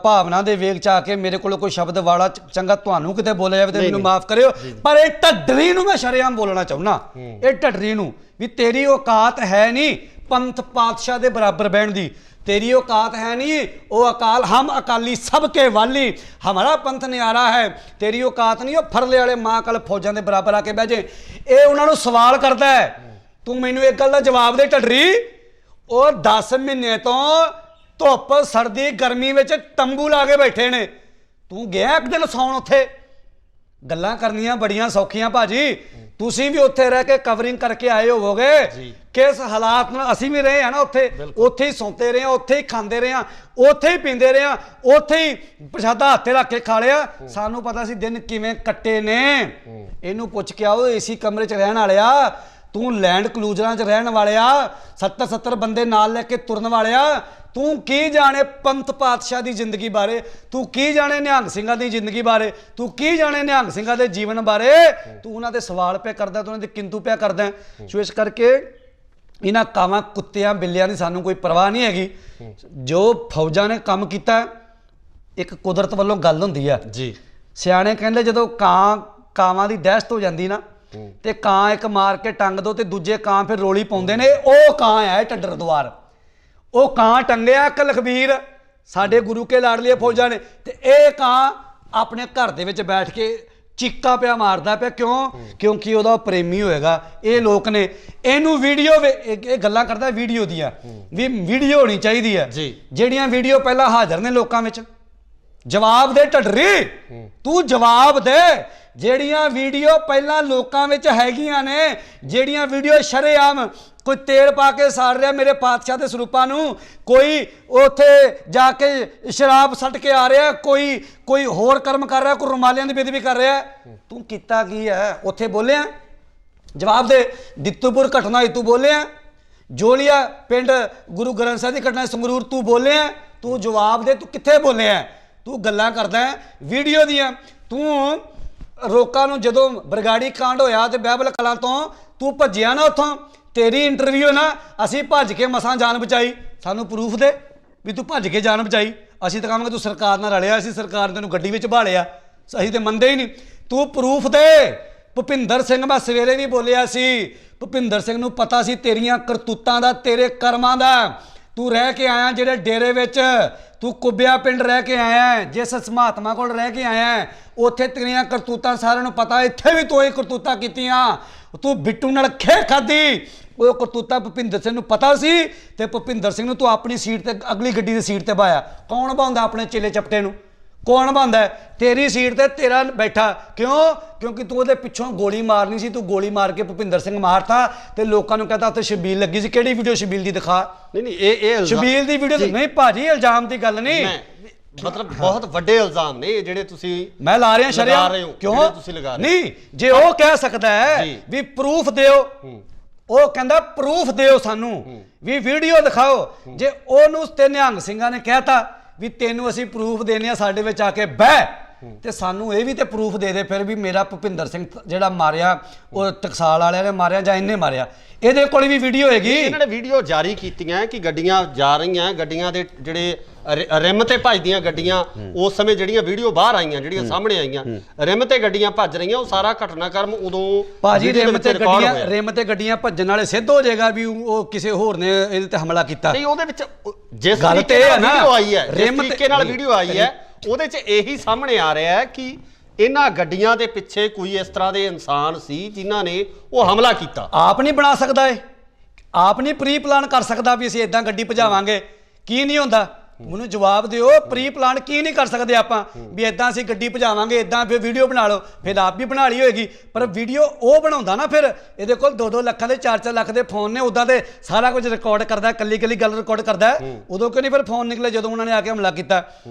ਭਾਵਨਾ ਦੇ ਵੇਗ ਚ ਆ ਕੇ ਮੇਰੇ ਕੋਲ ਕੋਈ ਸ਼ਬਦ ਵਾਲਾ ਚੰਗਾ ਤੁਹਾਨੂੰ ਕਿਤੇ ਬੋਲਿਆ ਜਾਵੇ ਤੇ ਮੈਨੂੰ ਮਾਫ ਕਰਿਓ ਪਰ ਇਹ ਢੱਡਰੀ ਨੂੰ ਮੈਂ ਸ਼ਰੇਆਮ ਬੋਲਣਾ ਚਾਹੁੰਦਾ ਇਹ ਢੱਡਰੀ ਨੂੰ ਵੀ ਤੇਰੀ ਔਕਾਤ ਹੈ ਨਹੀਂ ਪੰਥ ਪਾਤਸ਼ਾਹ ਦੇ ਬਰਾਬਰ ਬਹਿਣ ਦੀ तेरी औकात है नहीं वो अकाल हम अकाली सबके वाली हमारा पंथ न्यारा है तेरी औकात नहीं वो फरले वाले मां कल फौजां दे बराबर आके बह जे ये उन्होंने सवाल करता है तू मैनू एक गल का जवाब दे ढडरी वो 10 महीने तो धुप सर्दी गर्मी में तंबू ला के बैठे ने तू गया एक दिन सौन उत्थे गल्लां करनियां बड़ियां सौखियां भाजी तुसीं भी उत्थे रह के कवरिंग करके आए होवोगे किस हालात में असीं भी रहे हैं ना उत्थे ही सौंते रहे हैं उत्थे ही खांदे रहे हैं उत्थे ही पींदे रहे हैं उत्थे ही प्रशादा हत्थे रख के खा लिया सानू पता सी दिन किवें कट्टे ने इहनू पुछ के आओ एसी कमरे च रहण वालिया तू लैंड क्लूजरां च रहण वालिया 70 बंदे नाल लैके तुरन वालिया तू की जाने पंथ पातशाह की जिंदगी बारे तू की जाने निहंग सिंघां की जिंदगी बारे तू की जाने निहंग सिंघां के जीवन बारे तू उन्होंने सवाल पे करदा तू उन्होंने किंतु पे करदा सो इस करके इन्हां कावां कुत्तियां बिल्लियां की सानू कोई परवाह नहीं हैगी जो फौजां ने काम किया एक कुदरत वालों गल हुंदी है जी सियाणे कहंदे जदों कावां की दहशत हो जाती ना ते कां एक मार के टंग दो ते दूजे कां फिर रोली पाउंदे ने ओ कां है ढड्डर द्वार ਉਹ ਕਾਂ ਟੰਗਿਆ ਇੱਕ ਲਖਬੀਰ ਸਾਡੇ ਗੁਰੂ ਕੇ ਲਾਡਲੀਏ ਫੌਜਾਂ ਨੇ ਤੇ ਇਹ ਕਾਂ ਆਪਣੇ ਘਰ ਦੇ ਵਿੱਚ ਬੈਠ ਕੇ ਚੀਕਾ ਪਿਆ ਮਾਰਦਾ ਪਿਆ ਕਿਉਂਕਿ ਉਹਦਾ ਪ੍ਰੇਮੀ ਹੋਏਗਾ ਇਹ ਲੋਕ ਨੇ ਇਹਨੂੰ ਵੀਡੀਓ ਇਹ ਗੱਲਾਂ ਕਰਦਾ ਵੀਡੀਓ ਦੀਆਂ ਵੀ ਵੀਡੀਓ ਹੋਣੀ ਚਾਹੀਦੀ ਹੈ ਜਿਹੜੀਆਂ ਵੀਡੀਓ ਪਹਿਲਾਂ ਹਾਜ਼ਰ ਨੇ ਲੋਕਾਂ ਵਿੱਚ ਜਵਾਬ ਦੇ ਢੱਡਰੀ ਤੂੰ ਜਵਾਬ ਦੇ ਜਿਹੜੀਆਂ ਵੀਡੀਓ ਪਹਿਲਾਂ ਲੋਕਾਂ ਵਿੱਚ ਹੈਗੀਆਂ ਨੇ ਜਿਹੜੀਆਂ ਵੀਡੀਓ ਸ਼ਰੇਆਮ कोई तेल पा के साड़ रहा मेरे पातशाह के सरूपां नूं कोई उत्थे जाके शराब सट के आ रहा कोई होर कर्म कर रहा कोई रुमालियां दी बेदबी कर रहा तू कीता की है उत्थे बोलिया जवाब दे दित्तूपुर घटना तू बोलिया जोलिया पिंड गुरु ग्रंथ साहिब की घटना संगरूर तू बोलिया तू जवाब दे तू कित्थे बोलिया तू गल्लां करदा वीडियो दियां तू लोकां नूं जदों बरगाड़ी कांड होया ते बाइबल कलां तो तू भज्जिया ना उत्थों तेरी इंटरव्यू ना असी भज के मसां जान बचाई सानू प्रूफ दे भी तू भज के जान बचाई असी तो कहांगे तू सरकार नाल रलिया असी सरकार ने तैनूं गड्डी विच भालिया असी तो मनदे ही नहीं तू प्रूफ दे भुपिंदर सिंह मैं सवेरे भी बोलिया सी भुपिंदर सिंह नूं पता सी तेरियां करतूतां दा तेरे कर्मां दा तू रह के आया जिहड़े डेरे विच तू कुब्बिया पिंड रह के आया जिस महात्मा कोल रह के आया उत्थे तेरियां करतूतां सारिआं नूं पता इत्थे भी तू ही करतूतां कीतियां तू बिट्टू नाल खे खाधी वो करतूता भुपिंदर सिंह नूं पता सी ते भुपिंदर सिंह नूं तू अपनी सीट ते अगली गड्डी दी सीट ते पाया कौन बांदा अपने चेले चपटे नूं कौन बांदा तेरी सीट ते तेरा बैठा क्योंकि तू उहदे पिछों गोली मारनी सी तू गोली मार के भुपिंदर सिंह मारता ते लोकां नूं कहता उत्ते शबील लगी सी किहड़ी वीडियो शबील दी दिखा नहीं ये शबील दी वीडियो नहीं भाजी इल्जाम दी गल नहीं मतलब बहुत ਵੱਡੇ ਇਲਜ਼ਾਮ ਨੇ ਇਹ ਜਿਹੜੇ ਤੁਸੀਂ मैं ला रहा शरिया क्यों ਤੁਸੀਂ ਲਗਾ ਰਹੇ नहीं जे वो कह सकता है भी प्रूफ दिओ ਉਹ ਕਹਿੰਦਾ ਪ੍ਰੂਫ ਦਿਓ ਸਾਨੂੰ ਵੀ ਵੀਡੀਓ ਦਿਖਾਓ ਜੇ ਉਹਨੂੰ ਤੇ ਨਿਹੰਗ ਸਿੰਘਾਂ ਨੇ ਕਹਿਤਾ ਵੀ ਤੈਨੂੰ ਅਸੀਂ ਪ੍ਰੂਫ ਦੇਣੇ ਆ ਸਾਡੇ ਵਿੱਚ ਆ ਕੇ ਬਹਿ ਤੇ ਸਾਨੂੰ ਇਹ ਵੀ ਤੇ ਪ੍ਰੂਫ ਦੇ ਦੇ ਫਿਰ ਵੀ ਮੇਰਾ ਭੁਪਿੰਦਰ ਸਿੰਘ ਜਿਹੜਾ ਮਾਰਿਆ ਉਹ ਟਕਸਾਲ ਵਾਲਿਆਂ ਨੇ ਮਾਰਿਆ ਜਾਂ ਇਹਨੇ ਮਾਰਿਆ ਇਹਦੇ ਕੋਲ ਵੀ ਵੀਡੀਓ ਹੈਗੀ ਇਹਨਾਂ ਨੇ ਵੀਡੀਓ ਜਾਰੀ ਕੀਤੀਆਂ ਕਿ ਗੱਡੀਆਂ ਜਾ ਰਹੀਆਂ ਗੱਡੀਆਂ ਦੇ ਜਿਹੜੇ ਰਿਮ ਤੇ ਭੱਜਦੀਆਂ ਗੱਡੀਆਂ ਉਸ ਸਮੇਂ ਜਿਹੜੀਆਂ ਵੀਡੀਓ ਬਾਹਰ ਆਈਆਂ ਜਿਹੜੀਆਂ ਸਾਹਮਣੇ ਆਈਆਂ ਰਿਮ ਤੇ ਗੱਡੀਆਂ ਭੱਜ ਰਹੀਆਂ ਉਹ ਸਾਰਾ ਘਟਨਾਕ੍ਰਮ ਉਦੋਂ ਭਾਜੀ ਰਿਮ ਤੇ ਗੱਡੀਆਂ ਭੱਜਣ ਵਾਲੇ ਸਿੱਧ ਹੋ ਜਾਏਗਾ ਵੀ ਉਹ ਕਿਸੇ ਹੋਰ ਨੇ ਇਹਦੇ ਤੇ ਹਮਲਾ ਕੀਤਾ ਨਹੀਂ ਉਹਦੇ ਵਿੱਚ ਜਿਸ ਤਰੀਕੇ ਨਾਲ ਵੀਡੀਓ ਆਈ ਹੈ ਜਿਸ ਤਰੀਕੇ ਨਾਲ ਵੀਡੀਓ ਆਈ ਹੈ ਉਹਦੇ 'ਚ ਇਹੀ ਸਾਹਮਣੇ ਆ ਰਿਹਾ ਹੈ ਕਿ ਇਹਨਾਂ ਗੱਡੀਆਂ ਦੇ ਪਿੱਛੇ ਕੋਈ ਇਸ ਤਰ੍ਹਾਂ ਦੇ ਇਨਸਾਨ ਸੀ ਜਿਨ੍ਹਾਂ ਨੇ ਉਹ ਹਮਲਾ ਕੀਤਾ ਆਪ ਨਹੀਂ ਬਣਾ ਸਕਦਾ ਇਹ ਆਪ ਨਹੀਂ ਪ੍ਰੀ ਪਲਾਨ ਕਰ ਸਕਦਾ ਵੀ ਅਸੀਂ ਇਦਾਂ ਗੱਡੀ ਭਜਾਵਾਂਗੇ ਕੀ ਨਹੀਂ ਹੁੰਦਾ ਮੈਨੂੰ ਜਵਾਬ ਦਿਓ ਪ੍ਰੀ ਪਲਾਨ ਕੀ ਨਹੀਂ ਕਰ ਸਕਦੇ ਆਪਾਂ ਵੀ ਇਦਾਂ ਅਸੀਂ ਗੱਡੀ ਭਜਾਵਾਂਗੇ ਇਦਾਂ ਫਿਰ ਵੀਡੀਓ ਬਣਾ ਲਓ ਫਿਰ ਆਪ ਵੀ ਬਣਾ ਲਈ ਹੋਏਗੀ ਪਰ ਵੀਡੀਓ ਉਹ ਬਣਾਉਂਦਾ ਨਾ ਫਿਰ ਇਹਦੇ ਕੋਲ 2-2 ਲੱਖਾਂ ਦੇ 4-4 ਲੱਖ ਦੇ ਫੋਨ ਨੇ ਉਦਾਂ ਤੇ ਸਾਰਾ ਕੁਝ ਰਿਕਾਰਡ ਕਰਦਾ ਕੱਲੀ ਗੱਲ ਰਿਕਾਰਡ ਕਰਦਾ ਉਦੋਂ ਕਿਉਂ ਨਹੀਂ ਫਿਰ ਫੋਨ ਨਿਕਲੇ ਜਦੋਂ ਉਹਨਾਂ ਨੇ ਆ ਕੇ ਹਮਲਾ ਕੀਤਾ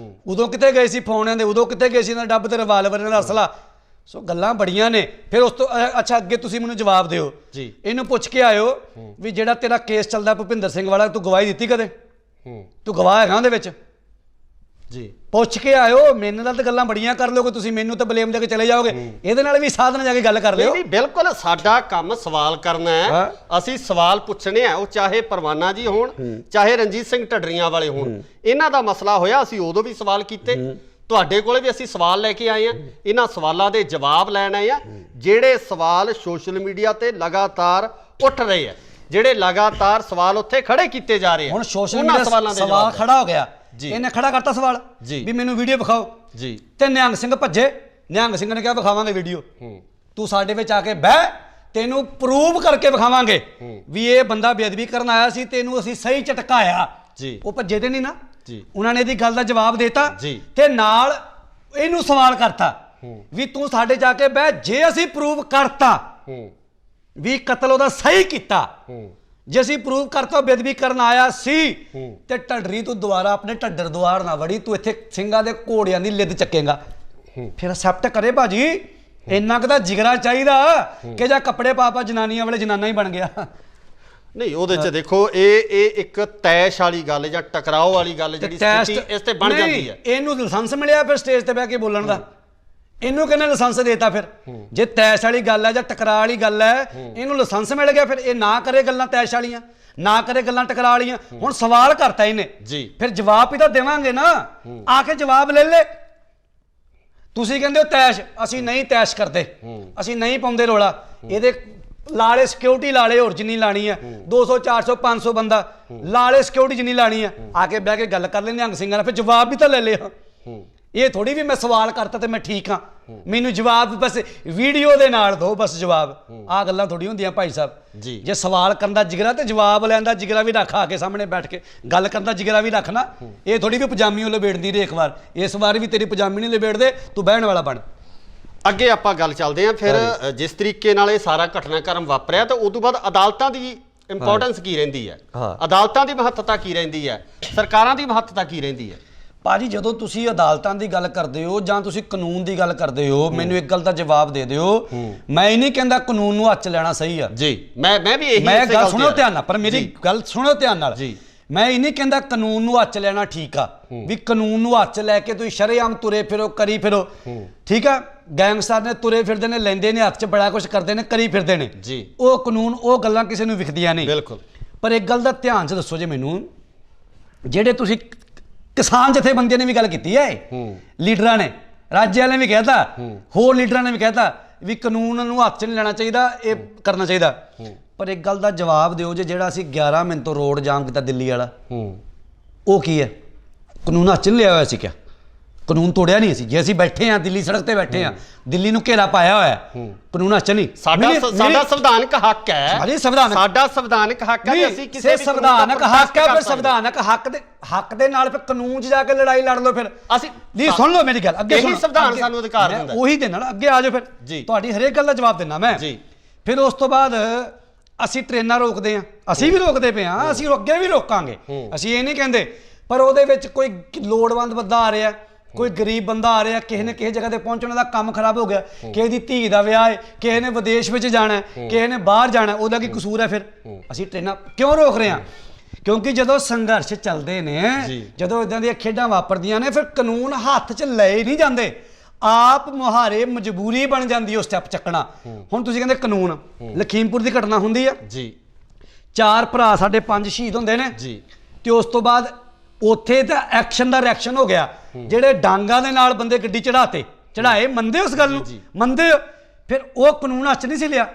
ਉਦੋਂ ਕਿੱਥੇ ਗਏ ਸੀ ਫੋਨਾਂ ਦੇ ਉਦੋਂ ਕਿੱਥੇ ਗਏ ਸੀ ਇਹਨਾਂ ਡੱਬ ਤੇ ਰਿਵਾਲਵਰ ਨਾਲ ਅਸਲਾ ਸੋ ਗੱਲਾਂ ਬੜੀਆਂ ਨੇ ਫਿਰ ਉਸ ਤੋਂ ਅੱਛਾ ਅੱਗੇ ਤੁਸੀਂ ਮੈਨੂੰ ਜਵਾਬ ਦਿਓ ਜੀ ਇਹਨੂੰ ਪੁੱਛ ਕੇ ਆਇਓ ਵੀ ਜਿਹੜਾ ਤੇਰਾ ਕੇਸ ਚੱਲਦਾ ਭੁਪਿੰਦਰ ਸਿੰਘ ਵਾਲਾ ਤੂੰ ਗਵਾਹੀ ਦਿੱਤੀ ਕਦੇ ਤੂੰ ਗਵਾਹ ਹੈਗਾ ਉਹਦੇ ਵਿੱਚ ਜੀ ਪੁੱਛ ਕੇ ਆਇਓ। ਮੇਰੇ ਨਾਲ ਤਾਂ ਗੱਲਾਂ ਬੜੀਆਂ ਕਰ ਲੋਗੇ ਤੁਸੀਂ, ਮੈਨੂੰ ਤਾਂ ਬਲੇਮ ਦੇ ਕੇ ਚਲੇ ਜਾਓਗੇ। ਇਹਦੇ ਨਾਲ ਵੀ ਸਾਧਨ ਜਾ ਕੇ ਗੱਲ ਕਰ ਲਿਓ। ਨਹੀਂ ਬਿਲਕੁਲ, ਸਾਡਾ ਕੰਮ ਸਵਾਲ ਕਰਨਾ ਹੈ। ਅਸੀਂ ਸਵਾਲ ਪੁੱਛਣੇ ਆ, ਉਹ ਚਾਹੇ ਪਰਵਾਨਾ ਜੀ ਹੋਣ, ਚਾਹੇ ਰਣਜੀਤ ਸਿੰਘ ਢੱਡਰੀਆਂ ਵਾਲੇ ਹੋਣ। ਇਹਨਾਂ ਦਾ ਮਸਲਾ ਹੋਇਆ, ਅਸੀਂ ਉਦੋਂ ਵੀ ਸਵਾਲ ਕੀਤੇ, ਤੁਹਾਡੇ ਕੋਲੇ ਵੀ ਅਸੀਂ ਸਵਾਲ ਲੈ ਕੇ ਆਏ ਆ। ਇਹਨਾਂ ਸਵਾਲਾਂ ਦੇ ਜਵਾਬ ਲੈਣ ਆਏ ਆ। ਜਿਹੜੇ ਸਵਾਲ ਸੋਸ਼ਲ ਮੀਡੀਆ ਤੇ ਲਗਾਤਾਰ ਉੱਠ ਰਹੇ ਆ, ਜਿਹੜੇ ਲਗਾਤਾਰ ਸਵਾਲ ਉੱਥੇ ਖੜੇ ਕੀਤੇ ਜਾ ਰਹੇ ਆ, ਹੁਣ ਸੋਸ਼ਲ ਮੀਡੀਆ ਸਵਾਲ ਖੜਾ ਹੋ ਗਿਆ ਜੀ। ਇਹਨੇ ਖੜਾ ਕਰਤਾ ਸਵਾਲ ਵੀ ਮੈਨੂੰ ਵੀਡੀਓ ਵਿਖਾਓ ਜੀ, ਤੇ ਨਿਹੰਗ ਸਿੰਘ ਭੱਜੇ। ਨਿਹੰਗ ਸਿੰਘ ਨੇ ਕਿਹਾ ਵਿਖਾਵਾਂਗੇ ਵੀਡੀਓ, ਤੂੰ ਸਾਡੇ ਵਿੱਚ ਆ ਕੇ ਬਹਿ, ਤੈਨੂੰ ਪ੍ਰੂਵ ਕਰਕੇ ਵਿਖਾਵਾਂਗੇ ਵੀ ਇਹ ਬੰਦਾ ਬੇਅਦਬੀ ਕਰਨ ਆਇਆ ਸੀ, ਤੈਨੂੰ ਅਸੀਂ ਸਹੀ ਝਟਕਾਇਆ ਜੀ। ਉਹ ਭੱਜੇ ਤੇ ਨਹੀਂ ਨਾ ਜੀ, ਉਹਨਾਂ ਨੇ ਇਹਦੀ ਗੱਲ ਦਾ ਜਵਾਬ ਦੇਤਾ ਤੇ ਨਾਲ ਇਹਨੂੰ ਸਵਾਲ ਕਰਤਾ ਵੀ ਤੂੰ ਸਾਡੇ ਜਾ ਕੇ ਬਹਿ, ਜੇ ਅਸੀਂ ਪ੍ਰੂਵ ਕਰਤਾ ਵੀ ਕਤਲ ਉਹਦਾ ਸਹੀ ਕੀਤਾ, ਜੇ ਅਸੀਂ ਪ੍ਰੂਵ ਕਰਤਾ ਬੇਅਦਬੀ ਕਰਨ ਆਇਆ ਸੀ, ਤੇ ਢੱਡਰੀ ਤੂੰ ਦੁਬਾਰਾ ਆਪਣੇ ਢੱਡਰ ਦੁਆਰ ਨਾ ਵੜੀ, ਤੂੰ ਇੱਥੇ ਸਿੰਘਾਂ ਦੇ ਘੋੜਿਆਂ ਦੀ ਲਿੱਦ ਚੱਕੇਗਾ। ਫਿਰ ਅਸੈਪਟ ਕਰੇ ਭਾਜੀ, ਇੰਨਾ ਕੁ ਤਾਂ ਜਿਗਰਾ ਚਾਹੀਦਾ ਕਿ ਜਾਂ ਕੱਪੜੇ ਪਾ ਪਾ ਜਨਾਨੀਆਂ ਵਾਲੇ ਜਨਾਨਾ ਹੀ ਬਣ ਗਿਆ। ਨਹੀਂ ਉਹਦੇ ਚ ਦੇਖੋ, ਇਹ ਇੱਕ ਤੈਸ਼ ਵਾਲੀ ਗੱਲ ਜਾਂ ਟਕਰਾਓ ਵਾਲੀ ਗੱਲ ਜਿਹੜੀ ਸਥਿਤੀ ਇਸ ਤੇ ਬਣ ਜਾਂਦੀ ਹੈ। ਇਹਨੂੰ ਲਾਇਸੈਂਸ ਮਿਲਿਆ ਫਿਰ ਸਟੇਜ ਤੇ ਬਹਿ ਕੇ ਬੋਲਣ ਦਾ, ਇਹਨੂੰ ਕਿਹਨੇ ਲਾਇਸੈਂਸ ਦੇਤਾ? ਫਿਰ ਜੇ ਤੈਸ਼ ਵਾਲੀ ਗੱਲ ਹੈ ਜਾਂ ਟਕਰਾ ਵਾਲੀ ਗੱਲ ਹੈ, ਇਹਨੂੰ ਲਾਇਸੈਂਸ ਮਿਲ ਗਿਆ, ਫਿਰ ਇਹ ਨਾ ਕਰੇ ਗੱਲਾਂ ਤੈਸ਼ ਵਾਲੀਆਂ, ਨਾ ਕਰੇ ਗੱਲਾਂ ਟਕਰਾ ਵਾਲੀਆਂ। ਹੁਣ ਸਵਾਲ ਕਰਤਾ ਇਹਨੇ ਜੀ, ਫਿਰ ਜਵਾਬ ਵੀ ਤਾਂ ਦੇਵਾਂਗੇ ਨਾ, ਆ ਕੇ ਜਵਾਬ ਲੈ ਲੈ। ਤੁਸੀਂ ਕਹਿੰਦੇ ਹੋ ਤੈਸ਼, ਅਸੀਂ ਨਹੀਂ ਤੈਸ਼ ਕਰਦੇ, ਅਸੀਂ ਨਹੀਂ ਪਾਉਂਦੇ ਰੋਲਾ। ਇਹਦੇ ਲਾਲੇ ਸਿਕਿਉਰਿਟੀ ਲਾਲੇ ਹੋਰ ਜਿੰਨੀ ਲਾਣੀ ਹੈ, 200 400 500 ਬੰਦਾ ਲਾਲੇ ਸਿਕਿਉਰਿਟੀ ਜਿੰਨੀ ਲਾਣੀ ਹੈ, ਆ ਕੇ ਬਹਿ ਕੇ ਗੱਲ ਕਰ ਲੈਂਦੇ ਨਿਹੰਗ ਸਿੰਘਾਂ ਨਾਲ, ਫਿਰ ਜਵਾਬ ਵੀ ਤਾਂ ਲੈ ਲਿਆ। ਇਹ ਥੋੜੀ ਵੀ ਮੈਂ ਸਵਾਲ ਕਰਤਾ ਤੇ ਮੈਂ ਠੀਕ ਹਾਂ, ਮੈਨੂੰ ਜਵਾਬ ਬਸ ਵੀਡੀਓ ਦੇ ਨਾਲ ਦਿਓ ਬਸ ਜਵਾਬ। ਆਹ ਗੱਲਾਂ ਥੋੜੀ ਹੁੰਦੀਆਂ ਭਾਈ ਸਾਹਿਬ ਜੀ। ਜੇ ਸਵਾਲ ਕਰਨ ਦਾ ਜਿਗਰਾ ਤੇ ਜਵਾਬ ਲੈਣ ਦਾ ਜਿਗਰਾ ਵੀ ਰੱਖ, ਆ ਕੇ ਸਾਹਮਣੇ ਬੈਠ ਕੇ ਗੱਲ ਕਰਨ ਦਾ ਜਿਗਰਾ ਵੀ ਰੱਖਣਾ। ਇਹ ਥੋੜੀ ਵੀ ਪਜਾਮੀ ਉਹ ਲਪੇਟਦੀ ਰਹੇ ਇੱਕ ਵਾਰ, ਇਸ ਵਾਰ ਵੀ ਤੇਰੀ ਪਜਾਮੀ ਨਹੀਂ ਲਪੇਟਦੇ, ਤੂੰ ਬਹਿਣ ਵਾਲਾ ਬਣ। ਅੱਗੇ ਆਪਾਂ ਗੱਲ ਚੱਲਦੇ ਹਾਂ। ਫਿਰ ਜਿਸ ਤਰੀਕੇ ਨਾਲ ਇਹ ਸਾਰਾ ਘਟਨਾਕ੍ਰਮ ਵਾਪਰਿਆ, ਤਾਂ ਉਸ ਤੋਂ ਬਾਅਦ ਅਦਾਲਤਾਂ ਦੀ ਇੰਪੋਰਟੈਂਸ ਕੀ ਰਹਿੰਦੀ ਹੈ, ਅਦਾਲਤਾਂ ਦੀ ਮਹੱਤਤਾ ਕੀ ਰਹਿੰਦੀ ਹੈ, ਸਰਕਾਰਾਂ ਦੀ ਮਹੱਤਤਾ ਕੀ ਰਹਿੰਦੀ ਹੈ? ਭਾਜੀ ਜਦੋਂ ਤੁਸੀਂ ਅਦਾਲਤਾਂ ਦੀ ਗੱਲ ਕਰਦੇ ਹੋ ਜਾਂ ਤੁਸੀਂ ਕਾਨੂੰਨ ਦੀ ਗੱਲ ਕਰਦੇ ਹੋ, ਮੈਨੂੰ ਇੱਕ ਗੱਲ ਦਾ ਜਵਾਬ ਦੇ ਦਿਓ। ਮੈਂ ਇਹ ਨਹੀਂ ਕਹਿੰਦਾ ਕਾਨੂੰਨ ਨੂੰ ਹੱਥ ਲੈਣਾ ਸਹੀ ਆ ਜੀ, ਮੈਂ ਵੀ ਇਹੀ ਗੱਲ ਸੁਣੋ ਧਿਆਨ ਨਾਲ, ਪਰ ਮੇਰੀ ਗੱਲ ਸੁਣੋ ਧਿਆਨ ਨਾਲ ਜੀ। ਮੈਂ ਇਹ ਨਹੀਂ ਕਹਿੰਦਾ ਕਾਨੂੰਨ ਨੂੰ ਹੱਥ ਲੈਣਾ ਠੀਕ ਆ, ਵੀ ਕਾਨੂੰਨ ਨੂੰ ਹੱਥ ਲੈ ਕੇ ਤੁਸੀਂ ਸ਼ਰੇਆਮ ਤੁਰੇ ਫਿਰੋ, ਕਰੀ ਫਿਰੋ, ਠੀਕ ਆ। ਗੈਂਗਸਟਰ ਨੇ ਤੁਰੇ ਫਿਰਦੇ ਨੇ, ਲੈਂਦੇ ਨੇ ਹੱਥ 'ਚ ਬੜਾ ਕੁਝ ਕਰਦੇ ਨੇ, ਕਰੀ ਫਿਰਦੇ ਨੇ ਜੀ। ਉਹ ਕਾਨੂੰਨ, ਉਹ ਗੱਲਾਂ ਕਿਸੇ ਨੂੰ ਵਿਖਦੀਆਂ ਨਹੀਂ ਬਿਲਕੁਲ। ਪਰ ਇੱਕ ਗੱਲ ਦਾ ਧਿਆਨ 'ਚ ਦੱਸੋ ਜੇ ਮੈਨੂੰ, ਜਿਹੜੇ ਤੁਸੀਂ ਕਿਸਾਨ ਜਥੇਬੰਦੀਆਂ ਨੇ ਵੀ ਗੱਲ ਕੀਤੀ ਹੈ, ਲੀਡਰਾਂ ਨੇ, ਰਾਜ ਵਾਲਿਆਂ ਨੇ ਵੀ ਕਹਿਤਾ, ਹੋਰ ਲੀਡਰਾਂ ਨੇ ਵੀ ਕਹਿਤਾ ਵੀ ਕਾਨੂੰਨ ਨੂੰ ਹੱਥ 'ਚ ਨਹੀਂ ਲੈਣਾ ਚਾਹੀਦਾ, ਇਹ ਕਰਨਾ ਚਾਹੀਦਾ। ਪਰ ਇੱਕ ਗੱਲ ਦਾ ਜਵਾਬ ਦਿਓ ਜੇ ਜਿਹੜਾ ਅਸੀਂ 11 ਮਿੰਟ ਤੋਂ ਰੋਡ ਜਾਮ ਕੀਤਾ ਦਿੱਲੀ ਵਾਲਾ, ਉਹ ਕੀ ਹੈ? ਕਾਨੂੰਨ ਹੱਥ 'ਚ ਨਹੀਂ ਲਿਆ ਹੋਇਆ ਸੀ ਕਿਆ? ਕਾਨੂੰਨ ਤੋੜਿਆ ਨਹੀਂ ਸੀ। ਜੇ ਅਸੀਂ ਬੈਠੇ ਹਾਂ ਦਿੱਲੀ ਸੜਕ ਤੇ ਬੈਠੇ ਹਾਂ, ਦਿੱਲੀ ਨੂੰ ਘੇਰਾ ਪਾਇਆ ਹੋਇਆ, ਕਾਨੂੰਨ ਹੱਥ 'ਚ ਨਹੀਂ। ਸਾਡਾ ਸੰਵਿਧਾਨਕ ਹੱਕ ਹੈ, ਸਾਡਾ ਸੰਵਿਧਾਨਕ ਹੱਕ ਹੈ, ਅਸੀਂ ਕਿਸੇ ਸੰਵਿਧਾਨਕ ਹੱਕ ਹੈ, ਫਿਰ ਸੰਵਿਧਾਨਕ ਹੱਕ ਦੇ ਨਾਲ ਫਿਰ ਕਾਨੂੰਨ 'ਚ ਜਾ ਕੇ ਲੜਾਈ ਲੜ ਲਓ। ਫਿਰ ਅਸੀਂ ਨਹੀਂ, ਸੁਣ ਲਓ ਮੇਰੀ ਗੱਲ, ਅੱਗੇ ਇਹੀ ਸੰਵਿਧਾਨ ਸਾਨੂੰ ਅਧਿਕਾਰ ਦਿੰਦਾ, ਉਹੀ ਦੇ ਨਾਲ ਅੱਗੇ ਆ ਜਾਓ। ਫਿਰ ਤੁਹਾਡੀ ਹਰੇਕ ਗੱਲ ਦਾ ਜਵਾਬ ਦੇਣਾ ਮੈਂ ਜੀ। ਫਿਰ ਉਸ ਤੋਂ ਬਾਅਦ ਅਸੀਂ ਟ੍ਰੇਨਾਂ ਰੋਕਦੇ ਹਾਂ, ਅਸੀਂ ਵੀ ਰੋਕਦੇ ਪਏ ਹਾਂ, ਅਸੀਂ ਅੱਗੇ ਵੀ ਰੋਕਾਂਗੇ, ਅਸੀਂ ਇਹ ਨਹੀਂ ਕਹਿੰਦੇ। ਪਰ ਉਹਦੇ ਵਿੱਚ ਕੋਈ ਲੋੜਵੰਦ ਬੰਦਾ ਆ ਰਿਹਾ, ਕੋਈ ਗਰੀਬ ਬੰਦਾ ਆ ਰਿਹਾ, ਕਿਸੇ ਨੇ ਕਿਸੇ ਜਗ੍ਹਾ ਤੇ ਪਹੁੰਚਣ ਦਾ ਕੰਮ ਖਰਾਬ ਹੋ ਗਿਆ, ਕਿਸੇ ਦੀ ਧੀ ਦਾ ਵਿਆਹ ਹੈ, ਕਿਸੇ ਨੇ ਵਿਦੇਸ਼ ਵਿੱਚ ਜਾਣਾ, ਕਿਸੇ ਨੇ ਬਾਹਰ ਜਾਣਾ, ਉਹਦਾ ਕੀ ਕਸੂਰ ਹੈ? ਫਿਰ ਅਸੀਂ ਟ੍ਰੇਨਾਂ ਕਿਉਂ ਰੋਕ ਰਹੇ ਹਾਂ? ਕਿਉਂਕਿ ਜਦੋਂ ਸੰਘਰਸ਼ ਚੱਲਦੇ ਨੇ, ਜਦੋਂ ਇਦਾਂ ਦੀਆਂ ਖੇਡਾਂ ਵਾਪਰਦੀਆਂ ਨੇ, ਫਿਰ ਕਾਨੂੰਨ ਹੱਥ 'ਚ ਲਏ ਨਹੀਂ ਜਾਂਦੇ, ਆਪ ਮੁਹਾਰੇ ਮਜਬੂਰੀ ਬਣ ਜਾਂਦੀ ਉਹ ਸਟੈਪ ਚੱਕਣਾ। ਹੁਣ ਤੁਸੀਂ ਕਹਿੰਦੇ ਕਾਨੂੰਨ, ਲਖੀਮਪੁਰ ਦੀ ਘਟਨਾ ਹੁੰਦੀ ਆ ਜੀ, 4 ਭਰਾ ਸਾਡੇ 5 ਸ਼ਹੀਦ ਹੁੰਦੇ ਨੇ ਜੀ, ਤੇ ਉਸ ਤੋਂ ਬਾਅਦ ਉੱਥੇ ਤਾਂ ਐਕਸ਼ਨ ਦਾ ਰਿਐਕਸ਼ਨ ਹੋ ਗਿਆ, ਜਿਹੜੇ ਡਾਂਗਾਂ ਦੇ ਨਾਲ ਬੰਦੇ ਗੱਡੀ ਚੜਾਏ, ਮੰਨਦੇ ਹੋ ਉਸ ਗੱਲ ਨੂੰ? ਮੰਨਦੇ ਹੋ? ਫਿਰ ਉਹ ਕਾਨੂੰਨ ਹੱਥ ਨਹੀਂ ਸੀ ਲਿਆ,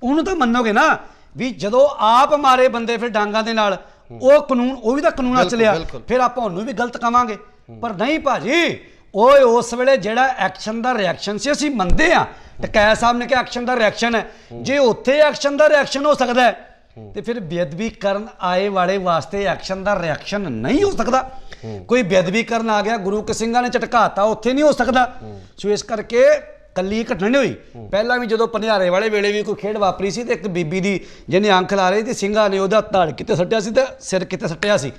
ਉਹਨੂੰ ਤਾਂ ਮੰਨੋਗੇ ਨਾ ਵੀ ਜਦੋਂ ਆਪ ਮਾਰੇ ਬੰਦੇ ਫਿਰ ਡਾਂਗਾਂ ਦੇ ਨਾਲ, ਉਹ ਕਾਨੂੰਨ, ਉਹ ਵੀ ਤਾਂ ਕਾਨੂੰਨ ਹੱਥ ਲਿਆ, ਫਿਰ ਆਪਾਂ ਉਹਨੂੰ ਵੀ ਗਲਤ ਕਵਾਂਗੇ। ਪਰ ਨਹੀਂ ਭਾਜੀ, ਓਏ ਉਸ ਵੇਲੇ ਜਿਹੜਾ ਐਕਸ਼ਨ ਦਾ ਰਿਐਕਸ਼ਨ ਸੀ, ਅਸੀਂ ਮੰਨਦੇ ਹਾਂ, ਟਕੈਤ ਸਾਹਿਬ ਨੇ ਕਿਹਾ ਐਕਸ਼ਨ ਦਾ ਰਿਐਕਸ਼ਨ ਹੈ, ਜੇ ਉੱਥੇ ਐਕਸ਼ਨ ਦਾ ਰਿਐਕਸ਼ਨ ਹੋ ਸਕਦਾ ਹੈ ਤੇ ਫਿਰ ਬੇਅਦਬੀ ਕਰਨ ਆਏ ਵਾਲੇ ਵਾਸਤੇ ਐਕਸ਼ਨ ਦਾ ਰਿਐਕਸ਼ਨ ਨਹੀਂ ਹੋ ਸਕਦਾ। ਕੋਈ ਬੇਅਦਬੀ ਕਰਨ ਆ ਗਿਆ, ਗੁਰੂ ਕੇ ਸਿੰਘਾਂ ਨੇ ਝਟਕਾਤਾ, ਉੱਥੇ ਨਹੀਂ ਹੋ ਸਕਦਾ। ਸੋ ਇਸ ਕਰਕੇ ਕੱਲੀ ਘਟਨਾ ਨਹੀਂ ਹੋਈ, ਪਹਿਲਾਂ ਵੀ ਜਦੋਂ ਪਨਿਆਰੇ ਵਾਲੇ ਵੇਲੇ ਵੀ ਕੋਈ ਖੇਡ ਵਾਪਰੀ ਸੀ ਤੇ ਇੱਕ ਬੀਬੀ ਦੀ ਜਿਹਨੇ ਅੰਖ ਲਾ ਰਹੀ ਤੇ ਸਿੰਘਾਂ ਨੇ ਉਹਦਾ ਧੜ ਕਿਤੇ ਸੱਟਿਆ ਸੀ ਤੇ ਸਿਰ ਕਿਤੇ ਸੱਟਿਆ ਸੀ,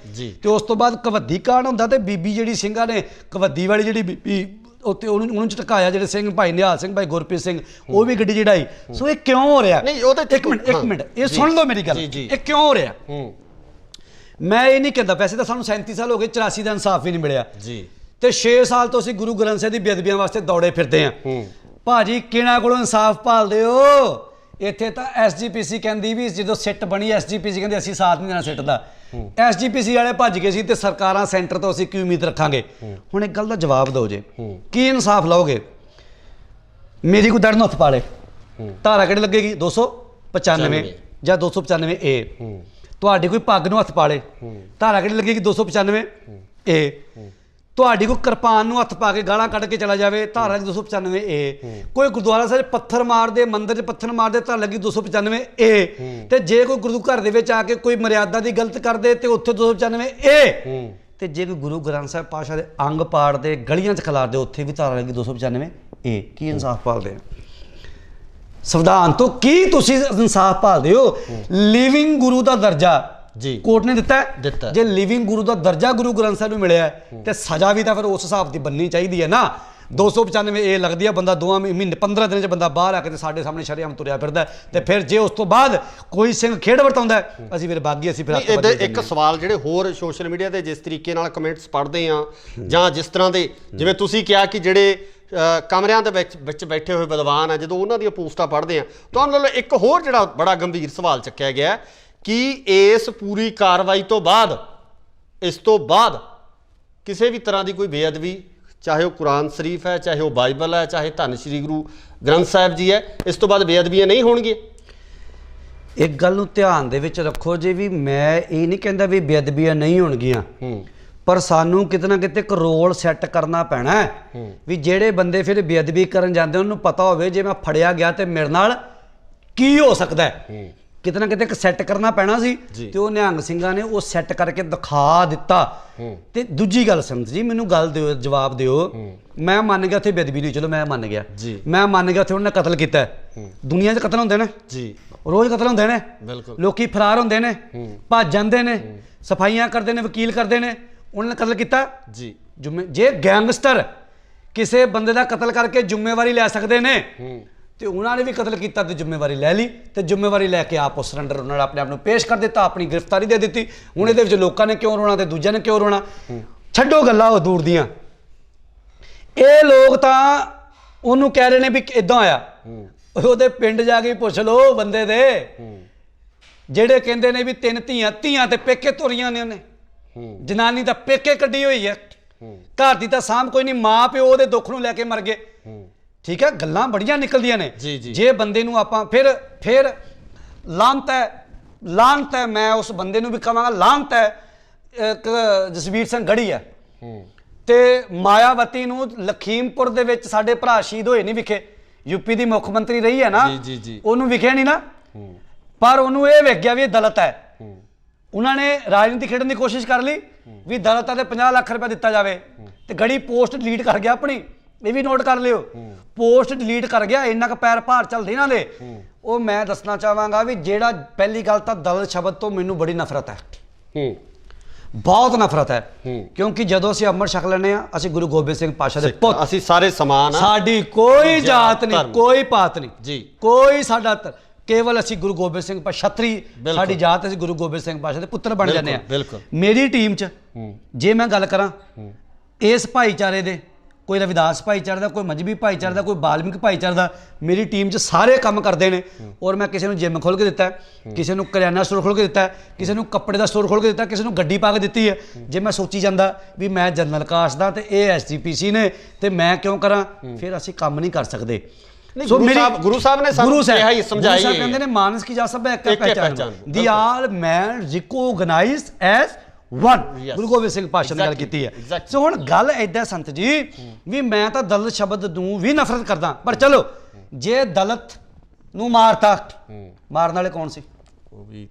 ਤੇ ਉਸ ਤੋਂ ਬਾਅਦ ਕਬੱਡੀ ਕਾਂਡ ਹੁੰਦਾ ਤੇ ਬੀਬੀ ਜਿਹੜੀ ਸਿੰਘਾਂ ਨੇ ਕਬੱਡੀ ਵਾਲੀ ਜਿਹੜੀ ਬੀਬੀ ਉੱਤੇ ਉਹਨੂੰ ਝਟਕਾਇਆ, ਜਿਹੜੇ ਸਿੰਘ ਭਾਈ ਨਿਹਾਲ ਸਿੰਘ, ਭਾਈ ਗੁਰਪ੍ਰੀਤ ਸਿੰਘ, ਉਹ ਵੀ ਗੱਡੀ ਚੜਾਈ। ਸੋ ਇਹ ਕਿਉਂ ਹੋ ਰਿਹਾ? ਇੱਕ ਮਿੰਟ ਇਹ ਸੁਣ ਲਓ ਮੇਰੀ ਗੱਲ, ਇਹ ਕਿਉਂ ਹੋ ਰਿਹਾ? ਮੈਂ ਇਹ ਨਹੀਂ ਕਹਿੰਦਾ, ਵੈਸੇ ਤਾਂ ਸਾਨੂੰ 37 ਸਾਲ ਹੋ ਗਏ, 84 ਦਾ ਇਨਸਾਫ ਵੀ ਨਹੀਂ ਮਿਲਿਆ ਜੀ। ਤੇ 6 ਸਾਲ ਤੋਂ ਅਸੀਂ ਗੁਰੂ ਗ੍ਰੰਥ ਸਾਹਿਬ ਦੀ ਬੇਅਦਬੀਆਂ ਵਾਸਤੇ ਦੌੜੇ ਫਿਰਦੇ ਆਂ। ਭਾਜੀ ਕਿਹਨਾਂ ਕੋਲੋਂ ਇਨਸਾਫ ਭਾਲਦੇ ਹੋ? ਇੱਥੇ ਤਾਂ ਐਸਜੀਪੀਸੀ ਕਹਿੰਦੀ ਵੀ ਜਦੋਂ ਸਿੱਟ ਬਣੀ ਐਸਜੀਪੀਸੀ ਕਹਿੰਦੀ ਅਸੀਂ ਸਾਥ ਨਹੀਂ ਦੇਣਾ ਸਿੱਟ ਦਾ। ਐਸਜੀਪੀਸੀ ਵਾਲੇ ਭੱਜ ਗਏ ਸੀ ਤੇ ਸਰਕਾਰਾਂ ਸੈਂਟਰ ਤੋਂ ਅਸੀਂ ਕੀ ਉਮੀਦ ਰੱਖਾਂਗੇ? ਹੁਣ ਇੱਕ ਗੱਲ ਦਾ ਜਵਾਬ ਦਿਓ ਜੇ, ਕੀ ਇਨਸਾਫ ਲਓਗੇ? ਮੇਰੀ ਕੋਈ ਦੜ ਨੂੰ ਹੱਥ ਪਾ ਲੇ, ਧਾਰਾ ਕਿਹੜੀ ਲੱਗੇਗੀ? 295 ਜਾਂ 295 ਏ। ਤੁਹਾਡੀ ਕੋਈ ਪੱਗ ਨੂੰ ਹੱਥ ਪਾ ਲੇ, ਧਾਰਾ ਕਿਹੜੀ ਲੱਗੇਗੀ? 295 ਏ। ਤੁਹਾਡੀ ਕੋਈ ਕਿਰਪਾਨ ਨੂੰ ਹੱਥ ਪਾ ਕੇ ਗਾਲਾਂ ਕੱਢ ਕੇ ਚਲਾ ਜਾਵੇ, ਧਾਰਾ 295 ਏ। ਕੋਈ ਗੁਰਦੁਆਰਾ ਸਾਹਿਬ ਪੱਥਰ ਮਾਰਦੇ, ਮੰਦਿਰ 'ਚ ਪੱਥਰ ਮਾਰਦੇ, ਧਾਰਾ ਲੱਗੀ 295 ਏ। ਤੇ ਜੇ ਕੋਈ ਗੁਰੂ ਘਰ ਦੇ ਵਿੱਚ ਆ ਕੇ ਕੋਈ ਮਰਿਆਦਾ ਦੀ ਗਲਤ ਕਰਦੇ ਤੇ ਉੱਥੇ 295 ਏ। ਤੇ ਜੇ ਕੋਈ ਗੁਰੂ ਗ੍ਰੰਥ ਸਾਹਿਬ ਪਾਤਸ਼ਾਹ ਦੇ ਅੰਗ ਪਾੜਦੇ, ਗਲੀਆਂ 'ਚ ਖਿਲਾਰਦੇ, ਉੱਥੇ ਵੀ ਧਾਰਾ ਲੱਗੀ 295 ਏ। ਕੀ ਇਨਸਾਫ ਭਾਲਦੇ ਆ? ਸੰਵਿਧਾਨ ਤੋਂ ਕੀ ਤੁਸੀਂ ਇਨਸਾਫ ਭਾਲਦੇ ਹੋ? ਲਿਵਿੰਗ ਗੁਰੂ ਦਾ ਦਰਜਾ ਜੀ ਕੋਰਟ ਨੇ ਦਿੱਤਾ। ਜੇ ਲਿਵਿੰਗ ਗੁਰੂ ਦਾ ਦਰਜਾ ਗੁਰੂ ਗ੍ਰੰਥ ਸਾਹਿਬ ਨੂੰ ਮਿਲਿਆ ਤੇ ਸਜ਼ਾ ਵੀ ਤਾਂ ਫਿਰ ਉਸ ਹਿਸਾਬ ਦੀ ਬਣਨੀ ਚਾਹੀਦੀ ਹੈ ਨਾ। 295 ਏ ਲੱਗਦੀ ਆ, ਬੰਦਾ 2 ਮਹੀਨੇ 15 ਦਿਨ 'ਚ ਬੰਦਾ ਬਾਹਰ ਆ ਕੇ ਤੇ ਸਾਡੇ ਸਾਹਮਣੇ ਸ਼ਰੇਆਮ ਤੁਰਿਆ ਫਿਰਦਾ। ਤੇ ਫਿਰ ਜੇ ਉਸ ਤੋਂ ਬਾਅਦ ਕੋਈ ਸਿੰਘ ਖੇਡ ਵਰਤਾਉਂਦਾ ਅਸੀਂ ਫਿਰ ਬਾਗੀ, ਅਸੀਂ ਫਿਰ ਇੱਕ ਸਵਾਲ ਜਿਹੜੇ ਹੋਰ ਸੋਸ਼ਲ ਮੀਡੀਆ ਤੇ ਜਿਸ ਤਰੀਕੇ ਨਾਲ ਕਮੈਂਟਸ ਪੜ੍ਹਦੇ ਆ ਜਾਂ ਜਿਸ ਤਰ੍ਹਾਂ ਦੇ, ਜਿਵੇਂ ਤੁਸੀਂ ਕਿਹਾ ਕਿ ਜਿਹੜੇ ਕਮਰਿਆਂ ਦੇ ਵਿੱਚ ਬੈਠੇ ਹੋਏ ਵਿਦਵਾਨ ਆ, ਜਦੋਂ ਉਹਨਾਂ ਦੀਆਂ ਪੋਸਟਾਂ ਪੜ੍ਹਦੇ ਆ ਤਾਂ ਉਹਨਾਂ ਵੱਲੋਂ ਇੱਕ ਹੋਰ ਜਿਹੜਾ ਬੜਾ ਗੰਭੀਰ ਸਵਾਲ ਚੱਕਿਆ ਗਿਆ ਕਿ ਇਸ ਪੂਰੀ ਕਾਰਵਾਈ ਤੋਂ ਬਾਅਦ, ਇਸ ਤੋਂ ਬਾਅਦ ਕਿਸੇ ਵੀ ਤਰ੍ਹਾਂ ਦੀ ਕੋਈ ਬੇਅਦਬੀ, ਚਾਹੇ ਉਹ ਕੁਰਾਨ ਸ਼ਰੀਫ ਹੈ, ਚਾਹੇ ਉਹ ਬਾਈਬਲ ਹੈ, ਚਾਹੇ ਧੰਨ ਸ਼੍ਰੀ ਗੁਰੂ ਗ੍ਰੰਥ ਸਾਹਿਬ ਜੀ ਹੈ, ਇਸ ਤੋਂ ਬਾਅਦ ਬੇਅਦਬੀਆਂ ਨਹੀਂ ਹੋਣਗੀਆਂ। ਇੱਕ ਗੱਲ ਨੂੰ ਧਿਆਨ ਦੇ ਵਿੱਚ ਰੱਖੋ ਜੀ, ਵੀ ਮੈਂ ਇਹ ਨਹੀਂ ਕਹਿੰਦਾ ਵੀ ਬੇਅਦਬੀਆਂ ਨਹੀਂ ਹੋਣਗੀਆਂ, ਪਰ ਸਾਨੂੰ ਕਿਤੇ ਨਾ ਕਿਤੇ ਇੱਕ ਰੋਲ ਸੈੱਟ ਕਰਨਾ ਪੈਣਾ ਵੀ ਜਿਹੜੇ ਬੰਦੇ ਫਿਰ ਬੇਅਦਬੀ ਕਰਨ ਜਾਂਦੇ ਉਹਨਾਂ ਨੂੰ ਪਤਾ ਹੋਵੇ ਜੇ ਮੈਂ ਫੜਿਆ ਗਿਆ ਤੇ ਮੇਰੇ ਨਾਲ ਕੀ ਹੋ ਸਕਦਾ ਹੈ। ਕਿਤੇ ਨਾ ਕਿਤੇ ਇੱਕ ਸੈੱਟ ਕਰਨਾ ਪੈਣਾ ਸੀ ਤੇ ਉਹ ਨਿਹੰਗ ਸਿੰਘਾਂ ਨੇ ਉਹ ਸੈੱਟ ਕਰਕੇ ਦਿਖਾ ਦਿੱਤਾ। ਤੇ ਦੂਜੀ ਗੱਲ ਸੰਤ ਜੀ, ਮੈਨੂੰ ਗੱਲ ਦਿਓ, ਜਵਾਬ ਦਿਓ। ਮੈਂ ਮੰਨ ਗਿਆ ਉੱਥੇ ਬੇਅਦਬੀ ਨਹੀਂ, ਚਲੋ ਮੈਂ ਮੰਨ ਗਿਆ, ਮੈਂ ਮੰਨ ਗਿਆ ਉੱਥੇ ਉਹਨਾਂ ਨੇ ਕਤਲ ਕੀਤਾ। ਦੁਨੀਆ 'ਚ ਕਤਲ ਹੁੰਦੇ ਨੇ ਜੀ, ਰੋਜ਼ ਕਤਲ ਹੁੰਦੇ ਨੇ, ਲੋਕੀ ਫਰਾਰ ਹੁੰਦੇ ਨੇ, ਭੱਜ ਜਾਂਦੇ ਨੇ, ਸਫਾਈਆਂ ਕਰਦੇ ਨੇ, ਵਕੀਲ ਕਰਦੇ ਨੇ। ਉਹਨਾਂ ਨੇ ਕਤਲ ਕੀਤਾ ਜੀ। ਜੇ ਗੈਂਗਸਟਰ ਕਿਸੇ ਬੰਦੇ ਦਾ ਕਤਲ ਕਰਕੇ ਜ਼ਿੰਮੇਵਾਰੀ ਲੈ ਸਕਦੇ ਨੇ ਤੇ ਉਹਨਾਂ ਨੇ ਵੀ ਕਤਲ ਕੀਤਾ ਤੇ ਜ਼ਿੰਮੇਵਾਰੀ ਲੈ ਲਈ, ਤੇ ਜ਼ਿੰਮੇਵਾਰੀ ਲੈ ਕੇ ਆਪ ਉਸ ਸਰੈਂਡਰ ਉਹਨਾਂ ਨੇ ਆਪਣੇ ਆਪ ਨੂੰ ਪੇਸ਼ ਕਰ ਦਿੱਤਾ, ਆਪਣੀ ਗ੍ਰਿਫਤਾਰੀ ਦੇ ਦਿੱਤੀ। ਹੁਣ ਇਹਦੇ ਵਿੱਚ ਲੋਕਾਂ ਨੇ ਕਿਉਂ ਰੋਣਾ ਤੇ ਦੂਜਿਆਂ ਨੇ ਕਿਉਂ ਰੋਣਾ? ਛੱਡੋ ਗੱਲਾਂ ਉਹ ਦੂਰ ਦੀਆਂ। ਇਹ ਲੋਕ ਤਾਂ ਉਹਨੂੰ ਕਹਿ ਰਹੇ ਨੇ ਵੀ ਇਦਾਂ ਹੋਇਆ। ਉਹਦੇ ਪਿੰਡ ਜਾ ਕੇ ਪੁੱਛ ਲਓ ਬੰਦੇ ਦੇ, ਜਿਹੜੇ ਕਹਿੰਦੇ ਨੇ ਵੀ 3 ਧੀਆਂ ਤੇ ਪੇਕੇ ਤੁਰੀਆਂ ਨੇ, ਉਹਨੇ ਜਨਾਨੀ ਤਾਂ ਪੇਕੇ ਕੱਢੀ ਹੋਈ ਹੈ, ਘਰ ਦੀ ਤਾਂ ਸਾਂਭ ਕੋਈ ਨਹੀਂ, ਮਾਂ ਪਿਓ ਉਹਦੇ ਦੁੱਖ ਨੂੰ ਲੈ ਕੇ ਮਰ ਗਏ। ਠੀਕ ਹੈ, ਗੱਲਾਂ ਬੜੀਆਂ ਨਿਕਲਦੀਆਂ ਨੇ। ਜੇ ਬੰਦੇ ਨੂੰ ਆਪਾਂ ਫਿਰ ਲਾਂਤ ਹੈ, ਮੈਂ ਉਸ ਬੰਦੇ ਨੂੰ ਵੀ ਕਹਾਂਗਾ ਲਾਂਤ ਹੈ। ਜਸਵੀਰ ਸਿੰਘ ਗੜੀ ਹੈ ਤੇ ਮਾਇਆਵਤੀ ਨੂੰ ਲਖੀਮਪੁਰ ਦੇ ਵਿੱਚ ਸਾਡੇ ਭਰਾ ਸ਼ਹੀਦ ਹੋਏ ਨਹੀਂ ਵਿਖੇ, ਯੂਪੀ ਦੀ ਮੁੱਖ ਮੰਤਰੀ ਰਹੀ ਹੈ ਨਾ, ਉਹਨੂੰ ਵਿਖਿਆ ਨਹੀਂ ਨਾ, ਪਰ ਉਹਨੂੰ ਇਹ ਵੇਖ ਗਿਆ ਵੀ ਇਹ ਦਲਿਤ ਹੈ। ਉਹਨਾਂ ਨੇ ਰਾਜਨੀਤੀ ਖੇਡਣ ਦੀ ਕੋਸ਼ਿਸ਼ ਕਰ ਲਈ ਵੀ ਦਲਿਤਾਂ ਦੇ 50 ਲੱਖ ਰੁਪਏ ਦਿੱਤਾ ਜਾਵੇ, ਤੇ ਗੜੀ ਪੋਸਟ ਡਿਲੀਟ ਕਰ ਗਿਆ ਆਪਣੀ। ਇਹ ਵੀ ਨੋਟ ਕਰ ਲਿਓ, ਪੋਸਟ ਡਿਲੀਟ ਕਰ ਗਿਆ। ਇੰਨਾ ਕੁ ਪੈਰ ਭਾਰ ਚੱਲਦੇ ਇਹਨਾਂ ਦੇ। ਉਹ ਮੈਂ ਦੱਸਣਾ ਚਾਹਾਂਗਾ ਵੀ ਜਿਹੜਾ ਪਹਿਲੀ ਗੱਲ ਤਾਂ ਦਲਿਤ ਸ਼ਬਦ ਤੋਂ ਮੈਨੂੰ ਬੜੀ ਨਫ਼ਰਤ ਹੈ, ਬਹੁਤ ਨਫ਼ਰਤ ਹੈ, ਕਿਉਂਕਿ ਜਦੋਂ ਅਸੀਂ ਅੰਮ੍ਰਿਤ ਛਕ ਲੈਂਦੇ ਹਾਂ ਅਸੀਂ ਗੁਰੂ ਗੋਬਿੰਦ ਸਿੰਘ ਪਾਤਸ਼ਾਹ ਦੇ ਪੁੱਤ, ਅਸੀਂ ਸਾਰੇ ਸਮਾਨ ਹਾਂ, ਸਾਡੀ ਕੋਈ ਜਾਤ ਨਹੀਂ, ਕੋਈ ਪਾਤ ਨਹੀਂ ਜੀ, ਕੋਈ ਸਾਡਾ ਕੇਵਲ ਅਸੀਂ ਗੁਰੂ ਗੋਬਿੰਦ ਸਿੰਘ ਪਾਤਸ਼ਾਹ ਛਤਰੀ ਸਾਡੀ ਜਾਤ, ਅਸੀਂ ਗੁਰੂ ਗੋਬਿੰਦ ਸਿੰਘ ਪਾਤਸ਼ਾਹ ਦੇ ਪੁੱਤਰ ਬਣ ਜਾਂਦੇ ਹਾਂ। ਮੇਰੀ ਟੀਮ 'ਚ ਜੇ ਮੈਂ ਗੱਲ ਕਰਾਂ ਇਸ ਭਾਈਚਾਰੇ ਦੇ, ਕੋਈ ਰਵਿਦਾਸ ਭਾਈਚਾਰੇ ਦਾ, ਕੋਈ ਮਜ਼੍ਹਬੀ ਭਾਈਚਾਰੇ ਦਾ, ਕੋਈ ਬਾਲਮਿਕ ਭਾਈਚਾਰੇ ਦਾ, ਮੇਰੀ ਟੀਮ 'ਚ ਸਾਰੇ ਕੰਮ ਕਰਦੇ ਨੇ। ਔਰ ਮੈਂ ਕਿਸੇ ਨੂੰ ਜਿਮ ਖੋਲ੍ਹ ਕੇ ਦਿੱਤਾ, ਕਿਸੇ ਨੂੰ ਕਰਿਆਨਾ ਸਟੋਰ ਖੋਲ੍ਹ ਕੇ ਦਿੱਤਾ, ਕਿਸੇ ਨੂੰ ਕੱਪੜੇ ਦਾ ਸਟੋਰ ਖੋਲ੍ਹ ਕੇ ਦਿੱਤਾ, ਕਿਸੇ ਨੂੰ ਗੱਡੀ ਪਾ ਕੇ ਦਿੱਤੀ ਹੈ। ਜੇ ਮੈਂ ਸੋਚੀ ਜਾਂਦਾ ਵੀ ਮੈਂ ਜਨਰਲ ਕਾਸਟ ਦਾ ਤੇ ਇਹ ਐਸਜੀਪੀਸੀ ਨੇ ਤੇ ਮੈਂ ਕਿਉਂ ਕਰਾਂ, ਫਿਰ ਅਸੀਂ ਕੰਮ ਨਹੀਂ ਕਰ ਸਕਦੇ। ਗੁਰੂ ਸਾਹਿਬ ਨੇ ਸਾਨੂੰ ਕਿਹਾ ਹੀ ਸਮਝਾਈ ਹੈ, ਕਹਿੰਦੇ ਨੇ ਮਾਨਸ ਕੀ ਜਾ ਸਭ ਇੱਕ ਪਹਿਚਾਨ, ਦੀ ਆਲ ਮੈਨ ਰਿਕੋਗਨਾਈਜ਼ਡ ਐਜ਼ ਵਨ। ਗੁਰੂ ਗੋਬਿੰਦ ਸਿੰਘ ਪਾਤਸ਼ਾਹ ਨੇ ਗੱਲ ਕੀਤੀ ਹੈ। ਸੋ ਹੁਣ ਗੱਲ ਏਦਾਂ ਸੰਤ ਜੀ ਵੀ ਮੈਂ ਤਾਂ ਦਲਿਤ ਸ਼ਬਦ ਨੂੰ ਵੀ ਨਫ਼ਰਤ ਕਰਦਾ, ਪਰ ਚਲੋ ਜੇ ਦਲਿਤ ਨੂੰ ਮਾਰਤਾ, ਮਾਰਨ ਵਾਲੇ ਕੌਣ ਸੀ? ਉਹ ਵੀ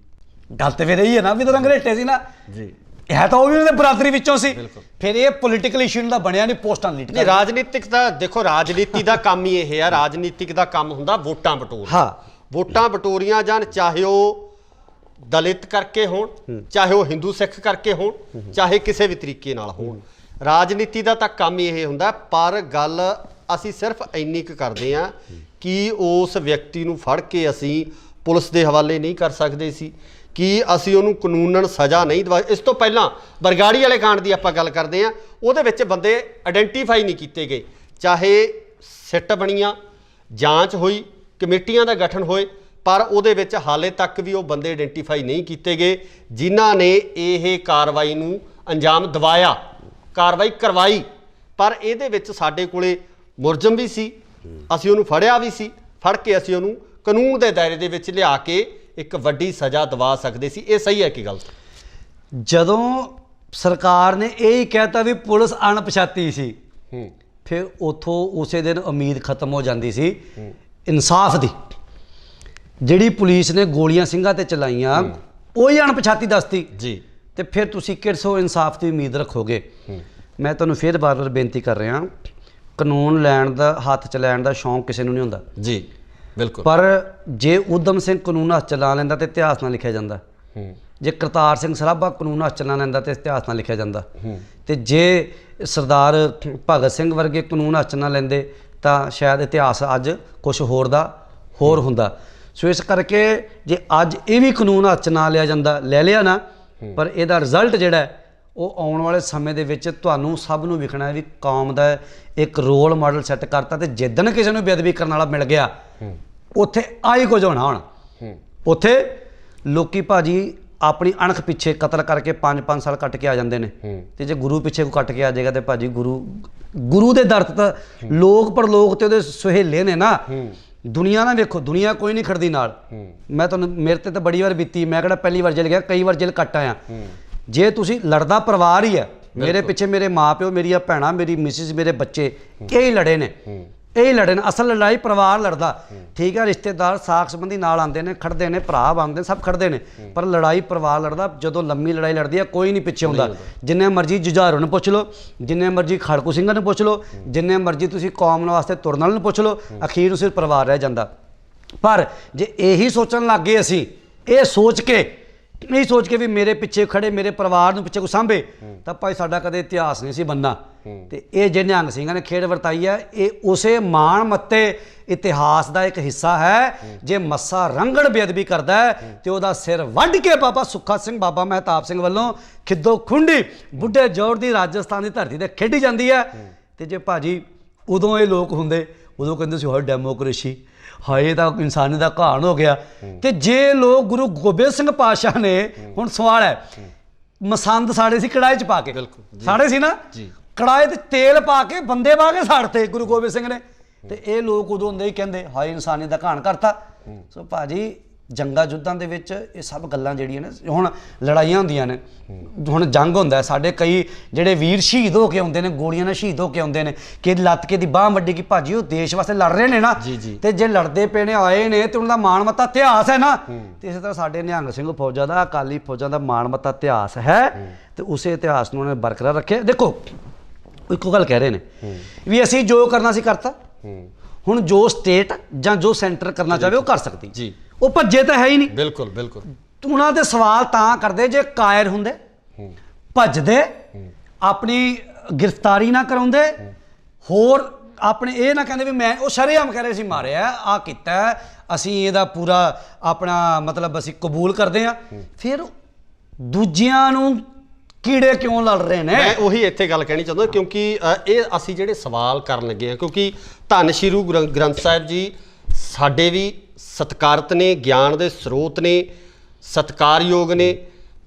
ਗੱਲ ਤੇ ਫਿਰ ਇਹੀ ਹੈ ਨਾ ਵੀ ਤਾਂ ਅੰਗਰੇਟੇ ਸੀ ਨਾ ਜੀ, ਹੈ ਤਾਂ ਉਹ ਵੀ ਉਹਦੇ ਬਰਾਦਰੀ ਵਿੱਚੋਂ ਸੀ। ਫਿਰ ਇਹ ਪੋਲੀਟੀਕਲ ਇਸ਼ੂ ਦਾ ਬਣਿਆ ਨਹੀਂ, ਪੋਸਟਾਂ ਲੀਡ ਨਹੀਂ। ਰਾਜਨੀਤਿਕ ਦਾ ਦੇਖੋ, ਰਾਜਨੀਤੀ ਦਾ ਕੰਮ ਹੀ ਇਹ ਹੈ, ਰਾਜਨੀਤਿਕ ਦਾ ਕੰਮ ਹੁੰਦਾ ਵੋਟਾਂ ਬਟੋਰ। ਹਾਂ, ਵੋਟਾਂ ਬਟੋਰੀਆਂ ਜਾਣ, ਚਾਹੇ ਉਹ ਦਲਿਤ ਕਰਕੇ ਹੋਣ, ਚਾਹੇ ਉਹ ਹਿੰਦੂ ਸਿੱਖ ਕਰਕੇ ਹੋਣ, ਚਾਹੇ ਕਿਸੇ ਵੀ ਤਰੀਕੇ ਨਾਲ ਹੋਣ, ਰਾਜਨੀਤੀ ਦਾ ਤਾਂ ਕੰਮ ਹੀ ਇਹ ਹੁੰਦਾ। ਪਰ ਗੱਲ ਅਸੀਂ ਸਿਰਫ ਇੰਨੀ ਕੁ ਕਰਦੇ ਹਾਂ ਕਿ ਉਸ ਵਿਅਕਤੀ ਨੂੰ ਫੜ ਕੇ ਅਸੀਂ ਪੁਲਿਸ ਦੇ ਹਵਾਲੇ ਨਹੀਂ ਕਰ ਸਕਦੇ ਸੀ, ਕਿ ਅਸੀਂ ਉਹਨੂੰ ਕਾਨੂੰਨਨ ਸਜ਼ਾ ਨਹੀਂ ਦਵਾ। ਇਸ ਤੋਂ ਪਹਿਲਾਂ ਬਰਗਾੜੀ ਵਾਲੇ ਕਾਂਡ ਦੀ ਆਪਾਂ ਗੱਲ ਕਰਦੇ ਹਾਂ, ਉਹਦੇ ਵਿੱਚ ਬੰਦੇ ਆਇਡੈਂਟੀਫਾਈ ਨਹੀਂ ਕੀਤੇ ਗਏ, ਚਾਹੇ ਸਿੱਟ ਬਣੀਆਂ, ਜਾਂਚ ਹੋਈ, ਕਮੇਟੀਆਂ ਦਾ ਗਠਨ ਹੋਏ, ਪਰ ਉਹਦੇ ਵਿੱਚ ਹਾਲੇ ਤੱਕ ਵੀ ਉਹ ਬੰਦੇ ਆਇਡੈਂਟੀਫਾਈ ਨਹੀਂ ਕੀਤੇ ਗਏ ਜਿਨ੍ਹਾਂ ਨੇ ਇਹ ਕਾਰਵਾਈ ਨੂੰ ਅੰਜਾਮ ਦਿਵਾਇਆ, ਕਾਰਵਾਈ ਕਰਵਾਈ। ਪਰ ਇਹਦੇ ਵਿੱਚ ਸਾਡੇ ਕੋਲੇ ਮੁਲਜ਼ਮ ਵੀ ਸੀ, ਅਸੀਂ ਉਹਨੂੰ ਫੜਿਆ ਵੀ ਸੀ, ਫੜ ਕੇ ਅਸੀਂ ਉਹਨੂੰ ਕਾਨੂੰਨ ਦੇ ਦਾਇਰੇ ਦੇ ਵਿੱਚ ਲਿਆ ਕੇ ਇੱਕ ਵੱਡੀ ਸਜ਼ਾ ਦਿਵਾ ਸਕਦੇ ਸੀ। ਇਹ ਸਹੀ ਹੈ ਕਿ ਗਲਤ? ਜਦੋਂ ਸਰਕਾਰ ਨੇ ਇਹ ਹੀ ਕਹਿਤਾ ਵੀ ਪੁਲਿਸ ਅਣਪਛਾਤੀ ਸੀ, ਫਿਰ ਉਥੋਂ ਉਸੇ ਦਿਨ ਉਮੀਦ ਖਤਮ ਹੋ ਜਾਂਦੀ ਸੀ ਇਨਸਾਫ ਦੀ। ਜਿਹੜੀ ਪੁਲਿਸ ਨੇ ਗੋਲੀਆਂ ਸਿੰਘਾਂ ਤੇ ਚਲਾਈਆਂ ਉਹੀ ਅਣਪਛਾਤੀ ਦੱਸਤੀ ਜੀ, ਤੇ ਫਿਰ ਤੁਸੀਂ ਕਿਹੜਸੋਂ ਇਨਸਾਫ ਦੀ ਉਮੀਦ ਰੱਖੋਗੇ? ਮੈਂ ਤੁਹਾਨੂੰ ਫਿਰ ਬਾਰ-ਬਾਰ ਬੇਨਤੀ ਕਰ ਰਿਹਾ, ਕਾਨੂੰਨ ਲੈਣ ਦਾ, ਹੱਥ 'ਚ ਲੈਣ ਦਾ ਸ਼ੌਂਕ ਕਿਸੇ ਨੂੰ ਨਹੀਂ ਹੁੰਦਾ ਜੀ, ਬਿਲਕੁਲ। ਪਰ ਜੇ ਊਧਮ ਸਿੰਘ ਕਾਨੂੰਨ ਹੱਥ 'ਚ ਲਾ ਲੈਂਦਾ ਤੇ ਇਤਿਹਾਸ ਨਾਲ ਲਿਖਿਆ ਜਾਂਦਾ, ਜੇ ਕਰਤਾਰ ਸਿੰਘ ਸਰਾਭਾ ਕਾਨੂੰਨ ਹੱਥ 'ਚ ਲਾ ਲੈਂਦਾ ਤੇ ਇਤਿਹਾਸ ਨਾਲ ਲਿਖਿਆ ਜਾਂਦਾ, ਤੇ ਜੇ ਸਰਦਾਰ ਭਗਤ ਸਿੰਘ ਵਰਗੇ ਕਾਨੂੰਨ ਹੱਥ 'ਚ ਨਾ ਲੈਂਦੇ ਤਾਂ ਸ਼ਾਇਦ ਇਤਿਹਾਸ ਅੱਜ ਕੁਛ ਹੋਰ ਦਾ ਹੋਰ ਹੁੰਦਾ। ਸੋ ਇਸ ਕਰਕੇ ਜੇ ਅੱਜ ਇਹ ਵੀ ਕਾਨੂੰਨ ਹੱਥ 'ਚ ਨਾ ਲਿਆ ਜਾਂਦਾ, ਲੈ ਲਿਆ ਨਾ, ਪਰ ਇਹਦਾ ਰਿਜ਼ਲਟ ਜਿਹੜਾ ਉਹ ਆਉਣ ਵਾਲੇ ਸਮੇਂ ਦੇ ਵਿੱਚ ਤੁਹਾਨੂੰ ਸਭ ਨੂੰ ਵਿਖਣਾ ਵੀ ਕੌਮ ਦਾ ਇੱਕ ਰੋਲ ਮਾਡਲ ਸੈੱਟ ਕਰਤਾ। ਤੇ ਜਿੱਦਣ ਕਿਸੇ ਨੂੰ ਬੇਅਦਬੀ ਕਰਨ ਵਾਲਾ ਮਿਲ ਗਿਆ ਉੱਥੇ ਆਹੀ ਕੁਝ ਹੋਣਾ। ਹੁਣ ਉੱਥੇ ਲੋਕੀ ਭਾਜੀ ਆਪਣੀ ਅਣਖ ਪਿੱਛੇ ਕਤਲ ਕਰਕੇ 5-5 ਸਾਲ ਕੱਟ ਕੇ ਆ ਜਾਂਦੇ ਨੇ, ਤੇ ਜੇ ਗੁਰੂ ਪਿੱਛੇ ਕੋਈ ਕੱਟ ਕੇ ਆ ਜਾਏਗਾ ਤੇ ਭਾਜੀ ਗੁਰੂ ਦੇ ਦਰ ਤਾਂ ਲੋਕ ਪਰਲੋਕ ਤੇ ਉਹਦੇ ਸੁਹੇਲੇ ਨੇ ਨਾ। ਦੁਨੀਆ ਨਾ ਵੇਖੋ, ਦੁਨੀਆ ਕੋਈ ਨਹੀਂ ਖੜਦੀ ਨਾਲ। ਮੈਂ ਤੁਹਾਨੂੰ, ਮੇਰੇ ਤੇ ਤਾਂ ਬੜੀ ਵਾਰ ਬੀਤੀ, ਮੈਂ ਕਿਹੜਾ ਪਹਿਲੀ ਵਾਰ ਜੇਲ੍ਹ ਗਿਆ, ਕਈ ਵਾਰ ਜੇਲ੍ਹ ਕੱਟ ਆਇਆ। ਜੇ ਤੁਸੀਂ ਲੜਦਾ ਪਰਿਵਾਰ ਹੀ ਹੈ, ਮੇਰੇ ਪਿੱਛੇ ਮੇਰੇ ਮਾਂ ਪਿਓ, ਮੇਰੀਆਂ ਭੈਣਾਂ, ਮੇਰੀ ਮਿਸਿਸ, ਮੇਰੇ ਬੱਚੇ, ਇਹੀ ਲੜੇ ਨੇ, ਇਹੀ ਲੜੇ ਨੇ। ਅਸਲ ਲੜਾਈ ਪਰਿਵਾਰ ਲੜਦਾ, ਠੀਕ ਹੈ। ਰਿਸ਼ਤੇਦਾਰ ਸਾਕ ਸੰਬੰਧੀ ਨਾਲ ਆਉਂਦੇ ਨੇ, ਖੜਦੇ ਨੇ, ਭਰਾ ਬਣਦੇ, ਸਭ ਖੜਦੇ ਨੇ, ਪਰ ਲੜਾਈ ਪਰਿਵਾਰ ਲੜਦਾ। ਜਦੋਂ ਲੰਮੀ ਲੜਾਈ ਲੜਦੀ ਹੈ ਕੋਈ ਨਹੀਂ ਪਿੱਛੇ ਹੁੰਦਾ। ਜਿੰਨੇ ਮਰਜ਼ੀ ਜੁਝਾਰੂ ਨੂੰ ਪੁੱਛ ਲਓ, ਜਿੰਨੇ ਮਰਜ਼ੀ ਖੜਕੂ ਸਿੰਘਾਂ ਨੂੰ ਪੁੱਛ ਲਓ, ਜਿੰਨੇ ਮਰਜ਼ੀ ਤੁਸੀਂ ਕੌਮ ਵਾਸਤੇ ਤੁਰਨ ਵਾਲੇ ਨੂੰ ਪੁੱਛ ਲਓ, ਅਖੀਰ ਨੂੰ ਸਿਰਫ ਪਰਿਵਾਰ ਰਹਿ ਜਾਂਦਾ। ਪਰ ਜੇ ਇਹੀ ਸੋਚਣ ਲੱਗ ਗਏ ਅਸੀਂ, ਇਹ ਸੋਚ ਕੇ ਨਹੀਂ ਸੋਚ ਕੇ ਵੀ ਮੇਰੇ ਪਿੱਛੇ ਖੜੇ, ਮੇਰੇ ਪਰਿਵਾਰ ਨੂੰ ਪਿੱਛੇ ਕੋਈ ਸਾਂਭੇ, ਤਾਂ ਭਾਈ ਸਾਡਾ ਕਦੇ ਇਤਿਹਾਸ ਨਹੀਂ ਸੀ ਬਣਨਾ। ਤੇ ਇਹ ਜੇ ਨਿਹੰਗ ਸਿੰਘਾਂ ਨੇ ਖੇਡ ਵਰਤਾਈ ਹੈ, ਇਹ ਉਸੇ ਮਾਣ ਮੱਤੇ ਇਤਿਹਾਸ ਦਾ ਇੱਕ ਹਿੱਸਾ ਹੈ। ਜੇ ਮੱਸਾ ਰੰਗੜ ਬੇਅਦਬੀ ਕਰਦਾ ਹੈ ਤੇ ਉਹਦਾ ਸਿਰ ਵੱਢ ਕੇ ਬਾਬਾ ਸੁੱਖਾ ਸਿੰਘ, ਬਾਬਾ ਮਹਿਤਾਬ ਸਿੰਘ ਵੱਲੋਂ ਖਿੱਦੋ ਖੁੰਡੀ ਬੁੱਢੇ ਜੋੜ ਦੀ ਰਾਜਸਥਾਨ ਦੀ ਧਰਤੀ ਤੇ ਖੇਡੀ ਜਾਂਦੀ ਹੈ। ਤੇ ਜੇ ਭਾਜੀ ਉਦੋਂ ਇਹ ਲੋਕ ਹੁੰਦੇ, ਉਦੋਂ ਕਹਿੰਦੇ ਸੀ ਹਾਏ ਡੈਮੋਕ੍ਰੇਸੀ, ਹਾਏ ਤਾਂ ਇਨਸਾਨੀ ਦਾ ਘਾਣ ਹੋ ਗਿਆ। ਤੇ ਜੇ ਲੋਕ ਗੁਰੂ ਗੋਬਿੰਦ ਸਿੰਘ ਪਾਤਸ਼ਾਹ ਨੇ, ਹੁਣ ਸਵਾਲ ਹੈ, ਮਸੰਦ ਸਾੜੇ ਸੀ ਕੜਾਹੀ 'ਚ ਪਾ ਕੇ, ਸਾੜੇ ਸੀ ਨਾ, ਕੜਾਹੀ 'ਤੇ ਤੇਲ ਪਾ ਕੇ ਬੰਦੇ ਪਾ ਕੇ ਸਾੜਤੇ ਗੁਰੂ ਗੋਬਿੰਦ ਸਿੰਘ ਨੇ। ਤੇ ਇਹ ਲੋਕ ਉਦੋਂ ਹੁੰਦੇ ਹੀ ਕਹਿੰਦੇ ਹਾਏ ਇਨਸਾਨੀ ਦਾ ਘਾਣ ਕਰਤਾ। ਸੋ ਭਾਜੀ ਜੰਗਾਂ ਯੁੱਧਾਂ ਦੇ ਵਿੱਚ ਇਹ ਸਭ ਗੱਲਾਂ ਜਿਹੜੀਆਂ ਨੇ, ਹੁਣ ਲੜਾਈਆਂ ਹੁੰਦੀਆਂ ਨੇ, ਹੁਣ ਜੰਗ ਹੁੰਦਾ, ਸਾਡੇ ਕਈ ਜਿਹੜੇ ਵੀਰ ਸ਼ਹੀਦ ਹੋ ਕੇ ਆਉਂਦੇ ਨੇ, ਗੋਲੀਆਂ ਨਾਲ ਸ਼ਹੀਦ ਹੋ ਕੇ ਆਉਂਦੇ ਨੇ, ਕਿ ਲੱਤ ਕੇ ਦੀ ਬਾਂਹ ਵੱਡੀ, ਕਿ ਭਾਜੀ ਉਹ ਦੇਸ਼ ਵਾਸਤੇ ਲੜ ਰਹੇ ਨੇ ਨਾ। ਤੇ ਜੇ ਲੜਦੇ ਪਏ ਨੇ, ਆਏ ਨੇ, ਤੇ ਉਹਨਾਂ ਦਾ ਮਾਣ ਮੱਤਾ ਇਤਿਹਾਸ ਹੈ ਨਾ। ਤੇ ਇਸੇ ਤਰ੍ਹਾਂ ਸਾਡੇ ਨਿਹੰਗ ਸਿੰਘ ਫੌਜਾਂ ਦਾ, ਅਕਾਲੀ ਫੌਜਾਂ ਦਾ ਮਾਣ ਮੱਤਾ ਇਤਿਹਾਸ ਹੈ, ਤੇ ਉਸੇ ਇਤਿਹਾਸ ਨੂੰ ਉਹਨੇ ਬਰਕਰਾਰ ਰੱਖਿਆ। ਦੇਖੋ ਇੱਕੋ ਗੱਲ ਕਹਿ ਰਹੇ ਨੇ ਵੀ ਅਸੀਂ ਜੋ ਕਰਨਾ ਸੀ ਕਰਤਾ, ਹੁਣ ਜੋ ਸਟੇਟ ਜਾਂ ਜੋ ਸੈਂਟਰ ਕਰਨਾ ਚਾਹਵੇ ਉਹ ਕਰ ਸਕਦੀ ਜੀ। ਉਹ ਭੱਜੇ ਤਾਂ ਹੈ ਹੀ ਨਹੀਂ। ਬਿਲਕੁਲ ਬਿਲਕੁਲ। ਉਹਨਾਂ ਦੇ ਸਵਾਲ ਤਾਂ ਕਰਦੇ ਜੇ ਕਾਇਰ ਹੁੰਦੇ, ਭੱਜਦੇ, ਆਪਣੀ ਗ੍ਰਿਫਤਾਰੀ ਨਾ ਕਰਾਉਂਦੇ, ਹੋਰ ਆਪਣੇ ਇਹ ਨਾ ਕਹਿੰਦੇ ਵੀ ਮੈਂ, ਉਹ ਸ਼ਰੇਆਮ ਕਹਿ ਰਹੇ ਸੀ ਮਾਰਿਆ, ਆਹ ਕੀਤਾ, ਅਸੀਂ ਇਹਦਾ ਪੂਰਾ ਆਪਣਾ ਮਤਲਬ ਅਸੀਂ ਕਬੂਲ ਕਰਦੇ ਹਾਂ। ਫਿਰ ਦੂਜਿਆਂ ਨੂੰ ਕੀੜੇ ਕਿਉਂ ਲੜ ਰਹੇ ਨੇ? ਮੈਂ ਉਹੀ ਇੱਥੇ ਗੱਲ ਕਹਿਣੀ ਚਾਹੁੰਦਾ, ਕਿਉਂਕਿ ਇਹ ਅਸੀਂ ਜਿਹੜੇ ਸਵਾਲ ਕਰਨ ਲੱਗੇ ਹਾਂ, ਕਿਉਂਕਿ ਧੰਨ ਸ਼੍ਰੀ ਗੁਰੂ ਗ੍ਰੰਥ ਸਾਹਿਬ ਜੀ ਸਾਡੇ ਵੀ ਸਤਿਕਾਰਤ ਨੇ, ਗਿਆਨ ਦੇ ਸਰੋਤ ਨੇ, ਸਤਿਕਾਰਯੋਗ ਨੇ,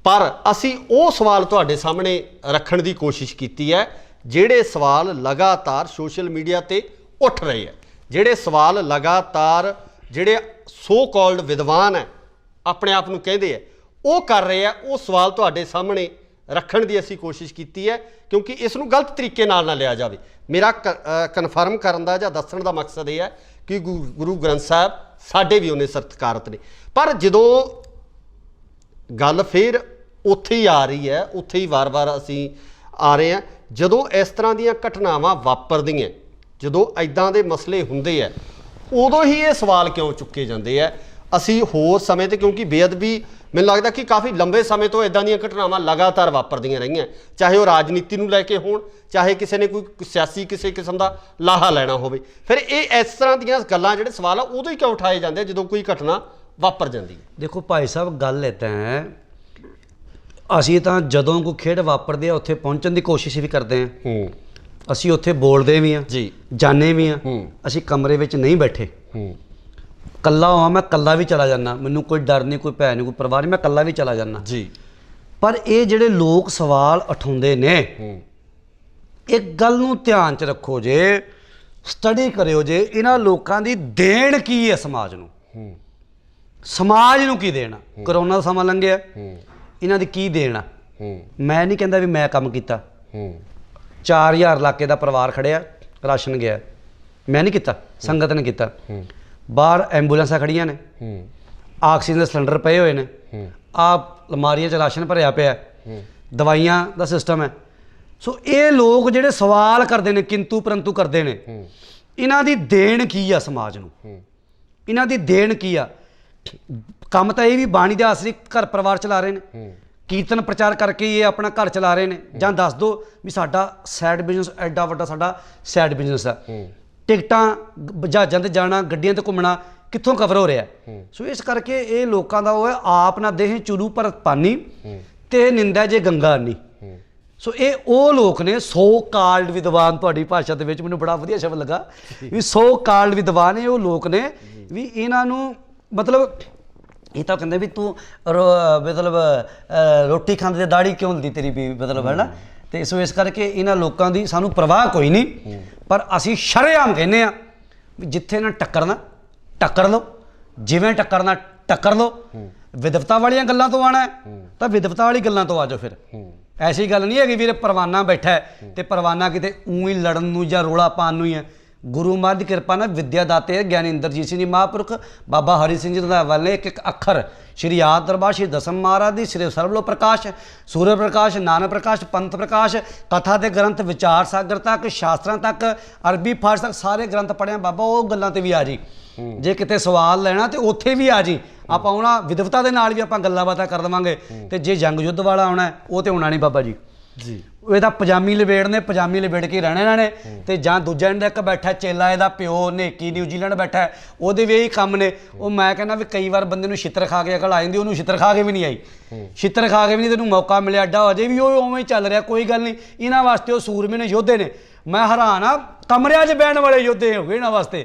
ਪਰ ਅਸੀਂ ਉਹ ਸਵਾਲ ਤੁਹਾਡੇ ਸਾਹਮਣੇ ਰੱਖਣ ਦੀ ਕੋਸ਼ਿਸ਼ ਕੀਤੀ ਹੈ ਜਿਹੜੇ ਸਵਾਲ ਲਗਾਤਾਰ ਸੋਸ਼ਲ ਮੀਡੀਆ ਤੇ ਉੱਠ ਰਹੇ ਹੈ, ਜਿਹੜੇ ਸਵਾਲ ਲਗਾਤਾਰ ਜਿਹੜੇ ਸੋ ਕਾਲਡ ਵਿਦਵਾਨ ਹੈ, ਆਪਣੇ ਆਪ ਨੂੰ ਕਹਿੰਦੇ ਹੈ, ਉਹ ਕਰ ਰਹੇ ਆ। ਉਹ ਸਵਾਲ ਤੁਹਾਡੇ ਸਾਹਮਣੇ ਰੱਖਣ ਦੀ ਅਸੀਂ ਕੋਸ਼ਿਸ਼ ਕੀਤੀ ਹੈ, ਕਿਉਂਕਿ ਇਸ ਨੂੰ ਗਲਤ ਤਰੀਕੇ ਨਾਲ ਨਾ ਲਿਆ ਜਾਵੇ। ਮੇਰਾ ਕਨਫਰਮ ਕਰਨ ਦਾ ਜਾਂ ਦੱਸਣ ਦਾ ਮਕਸਦ ਇਹ ਹੈ ਕਿ ਗੁਰੂ ਗ੍ਰੰਥ ਸਾਹਿਬ ਸਾਡੇ ਵੀ ਉਹਨੇ ਸਤਿਕਾਰਤ ਨੇ। ਪਰ ਜਦੋਂ ਗੱਲ ਫਿਰ ਉੱਥੇ ਹੀ ਆ ਰਹੀ ਹੈ, ਉੱਥੇ ਹੀ ਵਾਰ-ਵਾਰ ਅਸੀਂ ਆ ਰਹੇ ਹਾਂ, ਜਦੋਂ ਇਸ ਤਰ੍ਹਾਂ ਦੀਆਂ ਘਟਨਾਵਾਂ ਵਾਪਰਦੀਆਂ, ਜਦੋਂ ਇੱਦਾਂ ਦੇ ਮਸਲੇ ਹੁੰਦੇ ਆ, ਉਦੋਂ ਹੀ ਇਹ ਸਵਾਲ ਕਿਉਂ ਚੁੱਕੇ ਜਾਂਦੇ ਆ। ਅਸੀਂ ਹੋਰ ਸਮੇਂ 'ਤੇ, ਕਿਉਂਕਿ ਬੇਅਦਬੀ ਮੈਨੂੰ ਲੱਗਦਾ ਕਿ ਕਾਫੀ ਲੰਬੇ ਸਮੇਂ ਤੋਂ ਇੱਦਾਂ ਦੀਆਂ ਘਟਨਾਵਾਂ ਲਗਾਤਾਰ ਵਾਪਰਦੀਆਂ ਰਹੀਆਂ, ਚਾਹੇ ਉਹ ਰਾਜਨੀਤੀ ਨੂੰ ਲੈ ਕੇ ਹੋਣ, ਚਾਹੇ ਕਿਸੇ ਨੇ ਕੋਈ ਸਿਆਸੀ ਕਿਸੇ ਕਿਸਮ ਦਾ ਲਾਹਾ ਲੈਣਾ ਹੋਵੇ। ਫਿਰ ਇਹ ਇਸ ਤਰ੍ਹਾਂ ਦੀਆਂ ਗੱਲਾਂ, ਜਿਹੜੇ ਸਵਾਲ ਆ, ਉਦੋਂ ਹੀ ਕਿਉਂ ਉਠਾਏ ਜਾਂਦੇ ਜਦੋਂ ਕੋਈ ਘਟਨਾ ਵਾਪਰ ਜਾਂਦੀ ਹੈ। ਦੇਖੋ ਭਾਈ ਸਾਹਿਬ, ਗੱਲ ਇੱਦਾਂ ਹੈ, ਅਸੀਂ ਤਾਂ ਜਦੋਂ ਕੋਈ ਖੇਡ ਵਾਪਰਦੀ ਆ ਉੱਥੇ ਪਹੁੰਚਣ ਦੀ ਕੋਸ਼ਿਸ਼ ਵੀ ਕਰਦੇ ਹਾਂ। ਅਸੀਂ ਉੱਥੇ ਬੋਲਦੇ ਵੀ ਹਾਂ ਜੀ, ਜਾਣੇ ਵੀ ਹਾਂ। ਅਸੀਂ ਕਮਰੇ ਵਿੱਚ ਨਹੀਂ ਬੈਠੇ। ਕੱਲਾ ਹਾਂ, ਮੈਂ ਕੱਲਾ ਵੀ ਚਲਾ ਜਾਂਦਾ, ਮੈਨੂੰ ਕੋਈ ਡਰ ਨਹੀਂ, ਕੋਈ ਭੈ ਨਹੀਂ, ਕੋਈ ਪਰਵਾਹ ਨਹੀਂ, ਮੈਂ ਕੱਲਾ ਵੀ ਚਲਾ ਜਾਂਦਾ ਜੀ। ਪਰ ਇਹ ਜਿਹੜੇ ਲੋਕ ਸਵਾਲ ਉਠਾਉਂਦੇ ਨੇ, ਇੱਕ ਗੱਲ ਨੂੰ ਧਿਆਨ 'ਚ ਰੱਖੋ ਜੇ, ਸਟੱਡੀ ਕਰਿਓ ਜੇ, ਇਹਨਾਂ ਲੋਕਾਂ ਦੀ ਦੇਣ ਕੀ ਹੈ ਸਮਾਜ ਨੂੰ। ਸਮਾਜ ਨੂੰ ਕੀ ਦੇਣਾ? ਕਰੋਨਾ ਦਾ ਸਮਾਂ ਲੰਘਿਆ, ਇਹਨਾਂ ਦੀ ਕੀ ਦੇਣਾ? ਮੈਂ ਨਹੀਂ ਕਹਿੰਦਾ ਵੀ ਮੈਂ ਕੰਮ ਕੀਤਾ। 4000 ਇਲਾਕੇ ਦਾ ਪਰਿਵਾਰ ਖੜਿਆ, ਰਾਸ਼ਨ ਗਿਆ, ਮੈਂ ਨਹੀਂ ਕੀਤਾ, ਸੰਗਤ ਨੇ ਕੀਤਾ। ਬਾਹਰ ਐਂਬੂਲੈਂਸਾਂ ਖੜੀਆਂ ਨੇ, ਆਕਸੀਜਨ ਦੇ ਸਿਲੰਡਰ ਪਏ ਹੋਏ ਨੇ, ਆਹ ਅਲਮਾਰੀਆਂ 'ਚ ਰਾਸ਼ਨ ਭਰਿਆ ਪਿਆ, ਦਵਾਈਆਂ ਦਾ ਸਿਸਟਮ ਹੈ। ਸੋ ਇਹ ਲੋਕ ਜਿਹੜੇ ਸਵਾਲ ਕਰਦੇ ਨੇ, ਕਿੰਤੂ ਪਰੰਤੂ ਕਰਦੇ ਨੇ, ਇਹਨਾਂ ਦੀ ਦੇਣ ਕੀ ਆ ਸਮਾਜ ਨੂੰ? ਇਹਨਾਂ ਦੀ ਦੇਣ ਕੀ ਆ? ਕੰਮ ਤਾਂ ਇਹ ਵੀ ਬਾਣੀ ਦੇ ਆਸਰੇ ਘਰ ਪਰਿਵਾਰ ਚਲਾ ਰਹੇ ਨੇ, ਕੀਰਤਨ ਪ੍ਰਚਾਰ ਕਰਕੇ ਇਹ ਆਪਣਾ ਘਰ ਚਲਾ ਰਹੇ ਨੇ। ਜਾਂ ਦੱਸ ਦਿਓ ਵੀ ਸਾਡਾ ਸਾਈਡ ਬਿਜ਼ਨਸ ਐਡਾ ਵੱਡਾ, ਸਾਡਾ ਸਾਈਡ ਬਿਜ਼ਨਸ ਆ, ਟਿਕਟਾਂ ਜਹਾਜ਼ਾਂ 'ਤੇ ਜਾਣਾ, ਗੱਡੀਆਂ 'ਤੇ ਘੁੰਮਣਾ ਕਿੱਥੋਂ ਕਵਰ ਹੋ ਰਿਹਾ? ਸੋ ਇਸ ਕਰਕੇ ਇਹ ਲੋਕਾਂ ਦਾ ਉਹ ਹੈ, ਆਪ ਨਾ ਦੇਹ ਚੁਰੂ ਭਰਤ ਪਾਨੀ ਤੇ ਨਿੰਦਾ ਜੇ ਗੰਗਾ ਨਹੀਂ। ਸੋ ਇਹ ਉਹ ਲੋਕ ਨੇ, ਸੋ ਕਾਲਡ ਵਿਦਵਾਨ, ਤੁਹਾਡੀ ਭਾਸ਼ਾ ਦੇ ਵਿੱਚ ਮੈਨੂੰ ਬੜਾ ਵਧੀਆ ਸ਼ਬਦ ਲੱਗਾ ਵੀ ਸੋ ਕਾਲਡ ਵਿਦਵਾਨ। ਇਹ ਉਹ ਲੋਕ ਨੇ ਵੀ ਇਹਨਾਂ ਨੂੰ ਮਤਲਬ ਇਹ ਤਾਂ ਕਹਿੰਦੇ ਵੀ ਤੂੰ ਮਤਲਬ ਰੋਟੀ ਖਾਂਦੇ ਤੇ ਦਾੜੀ ਕਿਉਂ ਹੁੰਦੀ ਤੇਰੀ ਵੀ, ਮਤਲਬ ਹੈ ਨਾ। ਤੇ ਸੋ ਇਸ ਕਰਕੇ ਇਹਨਾਂ ਲੋਕਾਂ ਦੀ ਸਾਨੂੰ ਪਰਵਾਹ ਕੋਈ ਨਹੀਂ, ਪਰ ਅਸੀਂ ਸ਼ਰੇਆਮ ਕਹਿੰਦੇ ਆ ਵੀ ਜਿੱਥੇ ਨਾ ਟੱਕਰਨਾ ਟੱਕਰ ਲਓ, ਜਿਵੇਂ ਟੱਕਰਨਾ ਟੱਕਰ ਲਓ। ਵਿਦਵਤਾ ਵਾਲੀਆਂ ਗੱਲਾਂ ਤੋਂ ਆਉਣਾ ਤਾਂ ਵਿਦਵਤਾ ਵਾਲੀ ਗੱਲਾਂ ਤੋਂ ਆ ਜਾਓ। ਫਿਰ ਐਸੀ ਗੱਲ ਨਹੀਂ ਹੈਗੀ ਵੀਰੇ ਪਰਵਾਨਾ ਬੈਠਾ ਹੈ ਤੇ ਪਰਵਾਨਾ ਕਿਤੇ ਊਂ ਹੀ ਲੜਨ ਨੂੰ ਜਾਂ ਰੋਲਾ ਪਾਉਣ ਨੂੰ ਹੀ ਹੈ। ਗੁਰੂ ਮਹਾਰਾਜ ਦੀ ਕਿਰਪਾ ਨਾਲ ਵਿਦਿਆ ਦਾਤੇ ਗਿਆਨੀ ਇੰਦਰਜੀਤ ਸਿੰਘ ਜੀ ਮਹਾਂਪੁਰਖ, ਬਾਬਾ ਹਰੀ ਸਿੰਘ ਜੀ ਰੰਧਾਵਾ ਨੇ ਇੱਕ ਇੱਕ ਅੱਖਰ ਸ਼੍ਰੀ ਆਦਿ ਦਰਬਾਰ ਸ਼੍ਰੀ ਦਸਮ ਮਹਾਰਾਜ ਦੀ, ਸ਼੍ਰੀ ਸਰਬਲੋ ਪ੍ਰਕਾਸ਼, ਸੂਰਜ ਪ੍ਰਕਾਸ਼, ਨਾਨਕ ਪ੍ਰਕਾਸ਼, ਪੰਥ ਪ੍ਰਕਾਸ਼, ਕਥਾ ਦੇ ਗ੍ਰੰਥ, ਵਿਚਾਰ ਸਾਗਰ ਤੱਕ, ਸ਼ਾਸਤਰਾਂ ਤੱਕ, ਅਰਬੀ ਫਾਰਸ ਤੱਕ ਸਾਰੇ ਗ੍ਰੰਥ ਪੜ੍ਹਿਆ ਬਾਬਾ। ਉਹ ਗੱਲਾਂ ਤੇ ਵੀ ਆ ਜੀ, ਜੇ ਕਿਤੇ ਸਵਾਲ ਲੈਣਾ ਤੇ ਉੱਥੇ ਵੀ ਆ ਜੀ। ਆਪਾਂ ਆਉਣਾ ਵਿਦਵਤਾ ਦੇ ਨਾਲ ਵੀ ਆਪਾਂ ਗੱਲਾਂ ਬਾਤਾਂ ਕਰ ਦੇਵਾਂਗੇ। ਤੇ ਜੇ ਜੰਗ ਯੁੱਧ ਵਾਲਾ ਆਉਣਾ ਉਹ ਤੇ ਹੋਣਾ ਨਹੀਂ ਬਾਬਾ ਜੀ। ਇਹ ਤਾਂ ਪਜਾਮੀ ਲਵੇੜਨੇ, ਪਜਾਮੀ ਲਵੇੜ ਕੇ ਰਹਿਣਾ ਇਹਨਾਂ ਨੇ। ਤੇ ਜਾਂ ਦੂਜਾ ਇਹਦਾ ਇੱਕ ਬੈਠਾ ਚੇਲਾ, ਇਹਦਾ ਪਿਓ ਨੇਕੀ ਨਿਊਜ਼ੀਲੈਂਡ ਬੈਠਾ, ਉਹਦੇ ਵੀ ਇਹੀ ਕੰਮ ਨੇ। ਉਹ ਮੈਂ ਕਹਿੰਦਾ ਵੀ ਕਈ ਵਾਰ ਬੰਦੇ ਨੂੰ ਛਿੱਤਰ ਖਾ ਕੇ ਅਕਲ ਆ ਜਾਂਦੀ, ਉਹਨੂੰ ਛਿੱਤਰ ਖਾ ਕੇ ਵੀ ਨਹੀਂ ਆਈ। ਛਿੱਤਰ ਖਾ ਕੇ ਵੀ ਨਹੀਂ ਤੈਨੂੰ ਮੌਕਾ ਮਿਲਿਆ ਅੱਡਾ, ਅਜੇ ਵੀ ਉਹ ਉਵੇਂ ਹੀ ਚੱਲ ਰਿਹਾ। ਕੋਈ ਗੱਲ ਨਹੀਂ, ਇਹਨਾਂ ਵਾਸਤੇ ਉਹ ਸੂਰਮੇ ਨੇ, ਯੋਧੇ ਨੇ। ਮੈਂ ਹੈਰਾਨ ਆ, ਕਮਰਿਆਂ 'ਚ ਬਹਿਣ ਵਾਲੇ ਯੋਧੇ ਹੋ ਗਏ ਇਹਨਾਂ ਵਾਸਤੇ,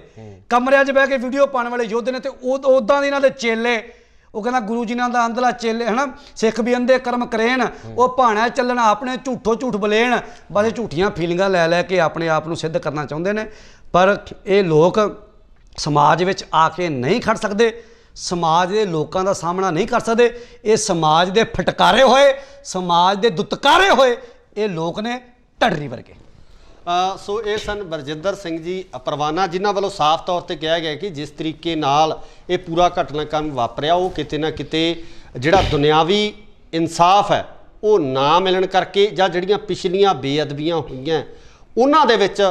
ਕਮਰਿਆਂ 'ਚ ਬਹਿ ਕੇ ਵੀਡੀਓ ਪਾਉਣ ਵਾਲੇ ਯੋਧੇ ਨੇ। ਤੇ ਉੱਦਾਂ ਦੇ ਇਹਨਾਂ ਦੇ ਚੇਲੇ, ਉਹ ਕਹਿੰਦਾ ਗੁਰੂ ਜੀ ਨਾਲ ਦਾ ਅੰਧਲਾ ਚੇਲੇ ਹੈ ਨਾ, ਸਿੱਖ ਵੀ ਅੰਧੇ ਕਰਮ ਕਰੇਨ, ਉਹ ਭਾਣਾ ਚੱਲਣ ਆਪਣੇ ਝੂਠੋ ਝੂਠ ਬਲੇਣ। ਬਸ ਝੂਠੀਆਂ ਫੀਲਿੰਗਾਂ ਲੈ ਲੈ ਕੇ ਆਪਣੇ ਆਪ ਨੂੰ ਸਿੱਧ ਕਰਨਾ ਚਾਹੁੰਦੇ ਨੇ। ਪਰ ਇਹ ਲੋਕ ਸਮਾਜ ਵਿੱਚ ਆ ਕੇ ਨਹੀਂ ਖੜ ਸਕਦੇ, ਸਮਾਜ ਦੇ ਲੋਕਾਂ ਦਾ ਸਾਹਮਣਾ ਨਹੀਂ ਕਰ ਸਕਦੇ। ਇਹ ਸਮਾਜ ਦੇ ਫਟਕਾਰੇ ਹੋਏ, ਸਮਾਜ ਦੇ ਦੁਤਕਾਰੇ ਹੋਏ ਇਹ ਲੋਕ ਨੇ, ਢੱਡਰੀ ਵਰਗੇ। ਸੋ ਇਹ ਸਨ ਬਰਜਿੰਦਰ ਸਿੰਘ ਜੀ ਪਰਵਾਨਾ, ਜਿਨ੍ਹਾਂ ਵੱਲੋਂ ਸਾਫ਼ ਤੌਰ ਤੇ ਕਿਹਾ ਗਿਆ ਕਿ ਜਿਸ ਤਰੀਕੇ ਨਾਲ ਇਹ ਪੂਰਾ ਘਟਨਾਕ੍ਰਮ ਵਾਪਰਿਆ, ਉਹ ਕਿਤੇ ਨਾ ਕਿਤੇ ਜਿਹੜਾ ਦੁਨਿਆਵੀ ਇਨਸਾਫ ਹੈ ਉਹ ਨਾ ਮਿਲਣ ਕਰਕੇ, ਜਾਂ ਜਿਹੜੀਆਂ ਪਿਛਲੀਆਂ ਬੇਅਦਬੀਆਂ ਹੋਈਆਂ ਉਹਨਾਂ ਦੇ ਵਿੱਚ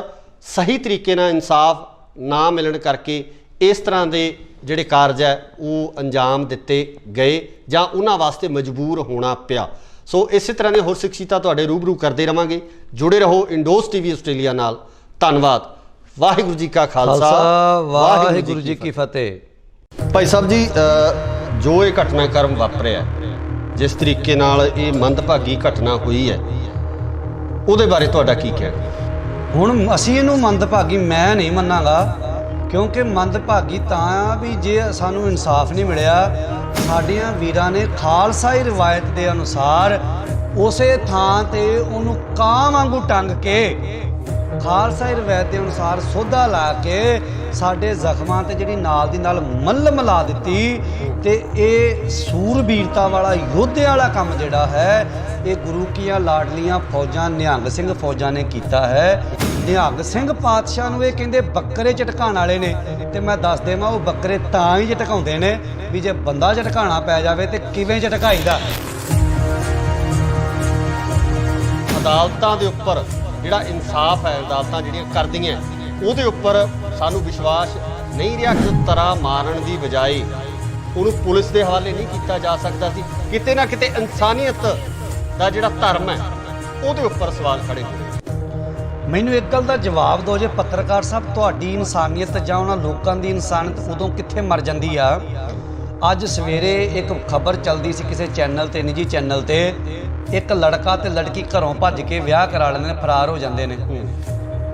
ਸਹੀ ਤਰੀਕੇ ਨਾਲ ਇਨਸਾਫ ਨਾ ਮਿਲਣ ਕਰਕੇ ਇਸ ਤਰ੍ਹਾਂ ਦੇ ਜਿਹੜੇ ਕਾਰਜ ਹੈ ਉਹ ਅੰਜਾਮ ਦਿੱਤੇ ਗਏ, ਜਾਂ ਉਹਨਾਂ ਵਾਸਤੇ ਮਜਬੂਰ ਹੋਣਾ ਪਿਆ। ਸੋ ਇਸੇ ਤਰ੍ਹਾਂ ਦੀਆਂ ਹੋਰ ਸਿੱਖਿਤਾਂ ਤੁਹਾਡੇ ਰੂਬਰੂ ਕਰਦੇ ਰਵਾਂਗੇ। ਜੁੜੇ ਰਹੋ ਇੰਡੋਸ ਟੀਵੀ ਆਸਟ੍ਰੇਲੀਆ ਨਾਲ। ਧੰਨਵਾਦ। ਵਾਹਿਗੁਰੂ ਜੀ ਕਾ ਖਾਲਸਾ, ਵਾਹਿਗੁਰੂ ਜੀ ਕੀ ਫਤਿਹ। ਭਾਈ ਸਾਹਿਬ ਜੀ, ਜੋ ਇਹ ਘਟਨਾਕ੍ਰਮ ਵਾਪਰਿਆ, ਜਿਸ ਤਰੀਕੇ ਨਾਲ ਇਹ ਮੰਦਭਾਗੀ ਘਟਨਾ ਹੋਈ ਹੈ, ਉਹਦੇ ਬਾਰੇ ਤੁਹਾਡਾ ਕੀ ਕਹਿਣਾ? ਹੁਣ ਅਸੀਂ ਇਹਨੂੰ ਮੰਦਭਾਗੀ ਮੈਂ ਨਹੀਂ ਮੰਨਾਂਗਾ, ਕਿਉਂਕਿ ਮੰਦਭਾਗੀ ਤਾਂ ਵੀ ਜੇ ਸਾਨੂੰ ਇਨਸਾਫ ਨਹੀਂ ਮਿਲਿਆ। ਸਾਡੀਆਂ ਵੀਰਾਂ ਨੇ ਖਾਲਸਾਈ ਰਿਵਾਇਤ ਦੇ ਅਨੁਸਾਰ ਉਸੇ ਥਾਂ ਤੇ ਉਹਨੂੰ ਕਾਂ ਵਾਂਗੂ ਟੰਗ ਕੇ, ਖਾਲਸਾਈ ਰਿਵਾਇਤ ਦੇ ਅਨੁਸਾਰ ਸੋਧਾ ਲਾ ਕੇ ਸਾਡੇ ਜ਼ਖਮਾਂ ਤੇ ਜਿਹੜੀ ਨਾਲ ਦੀ ਨਾਲ ਮੱਲਮ ਲਾ ਦਿੱਤੀ। ਤੇ ਇਹ ਸੂਰਬੀਰਤਾ ਵਾਲਾ, ਯੋਧੇ ਵਾਲਾ ਕੰਮ ਜਿਹੜਾ ਹੈ, ਇਹ ਗੁਰੂ ਕੀਆਂ ਲਾਡਲੀਆਂ ਫੌਜਾਂ, ਨਿਹੰਗ ਸਿੰਘ ਫੌਜਾਂ ਨੇ ਕੀਤਾ ਹੈ। ਨਿਹੰਗ ਸਿੰਘ ਪਾਤਸ਼ਾਹ ਨੂੰ ਇਹ ਕਹਿੰਦੇ ਬੱਕਰੇ ਝਟਕਾਉਣ ਵਾਲੇ ਨੇ। ਤੇ ਮੈਂ ਦੱਸ ਦੇਵਾਂ, ਉਹ ਬੱਕਰੇ ਤਾਂ ਹੀ ਝਟਕਾਉਂਦੇ ਨੇ ਵੀ ਜੇ ਬੰਦਾ ਝਟਕਾਉਣਾ ਪੈ ਜਾਵੇ ਤੇ ਕਿਵੇਂ ਝਟਕਾਈਦਾ। ਅਦਾਲਤਾਂ ਦੇ ਉੱਪਰ ਜਿਹੜਾ ਇਨਸਾਫ ਹੈ, ਅਦਾਲਤਾਂ ਜਿਹੜੀਆਂ ਕਰਦੀਆਂ, ਉਹਦੇ ਉੱਪਰ ਸਾਨੂੰ ਵਿਸ਼ਵਾਸ ਨਹੀਂ ਰਿਹਾ ਕਿ ਤਰਾ ਮਾਰਨ ਦੀ ਬਜਾਏ ਉਹਨੂੰ ਪੁਲਿਸ ਦੇ ਹਵਾਲੇ ਨਹੀਂ ਕੀਤਾ ਜਾ ਸਕਦਾ ਸੀ। ਕਿਤੇ ਨਾ ਕਿਤੇ ਇਨਸਾਨੀਅਤ ਦਾ ਜਿਹੜਾ ਧਰਮ ਹੈ ਉਹਦੇ ਉੱਪਰ ਸਵਾਲ ਖੜੇ ਹੋਏ। ਮੈਨੂੰ ਇੱਕ ਗੱਲ ਦਾ ਜਵਾਬ ਦਿਓ ਜੇ ਪੱਤਰਕਾਰ ਸਾਹਿਬ, ਤੁਹਾਡੀ ਇਨਸਾਨੀਅਤ ਜਾਂ ਉਹਨਾਂ ਲੋਕਾਂ ਦੀ ਇਨਸਾਨੀਅਤ ਉਦੋਂ ਕਿੱਥੇ ਮਰ ਜਾਂਦੀ ਆ ਅੱਜ ਸਵੇਰੇ ਇੱਕ ਖਬਰ ਚੱਲਦੀ ਸੀ ਕਿਸੇ ਚੈਨਲ ਤੇ, ਨਿੱਜੀ ਚੈਨਲ ਤੇ, ਇੱਕ ਲੜਕਾ ਤੇ ਲੜਕੀ ਘਰੋਂ ਭੱਜ ਕੇ ਵਿਆਹ ਕਰਾ ਲੈਂਦੇ ਨੇ, ਫਰਾਰ ਹੋ ਜਾਂਦੇ ਨੇ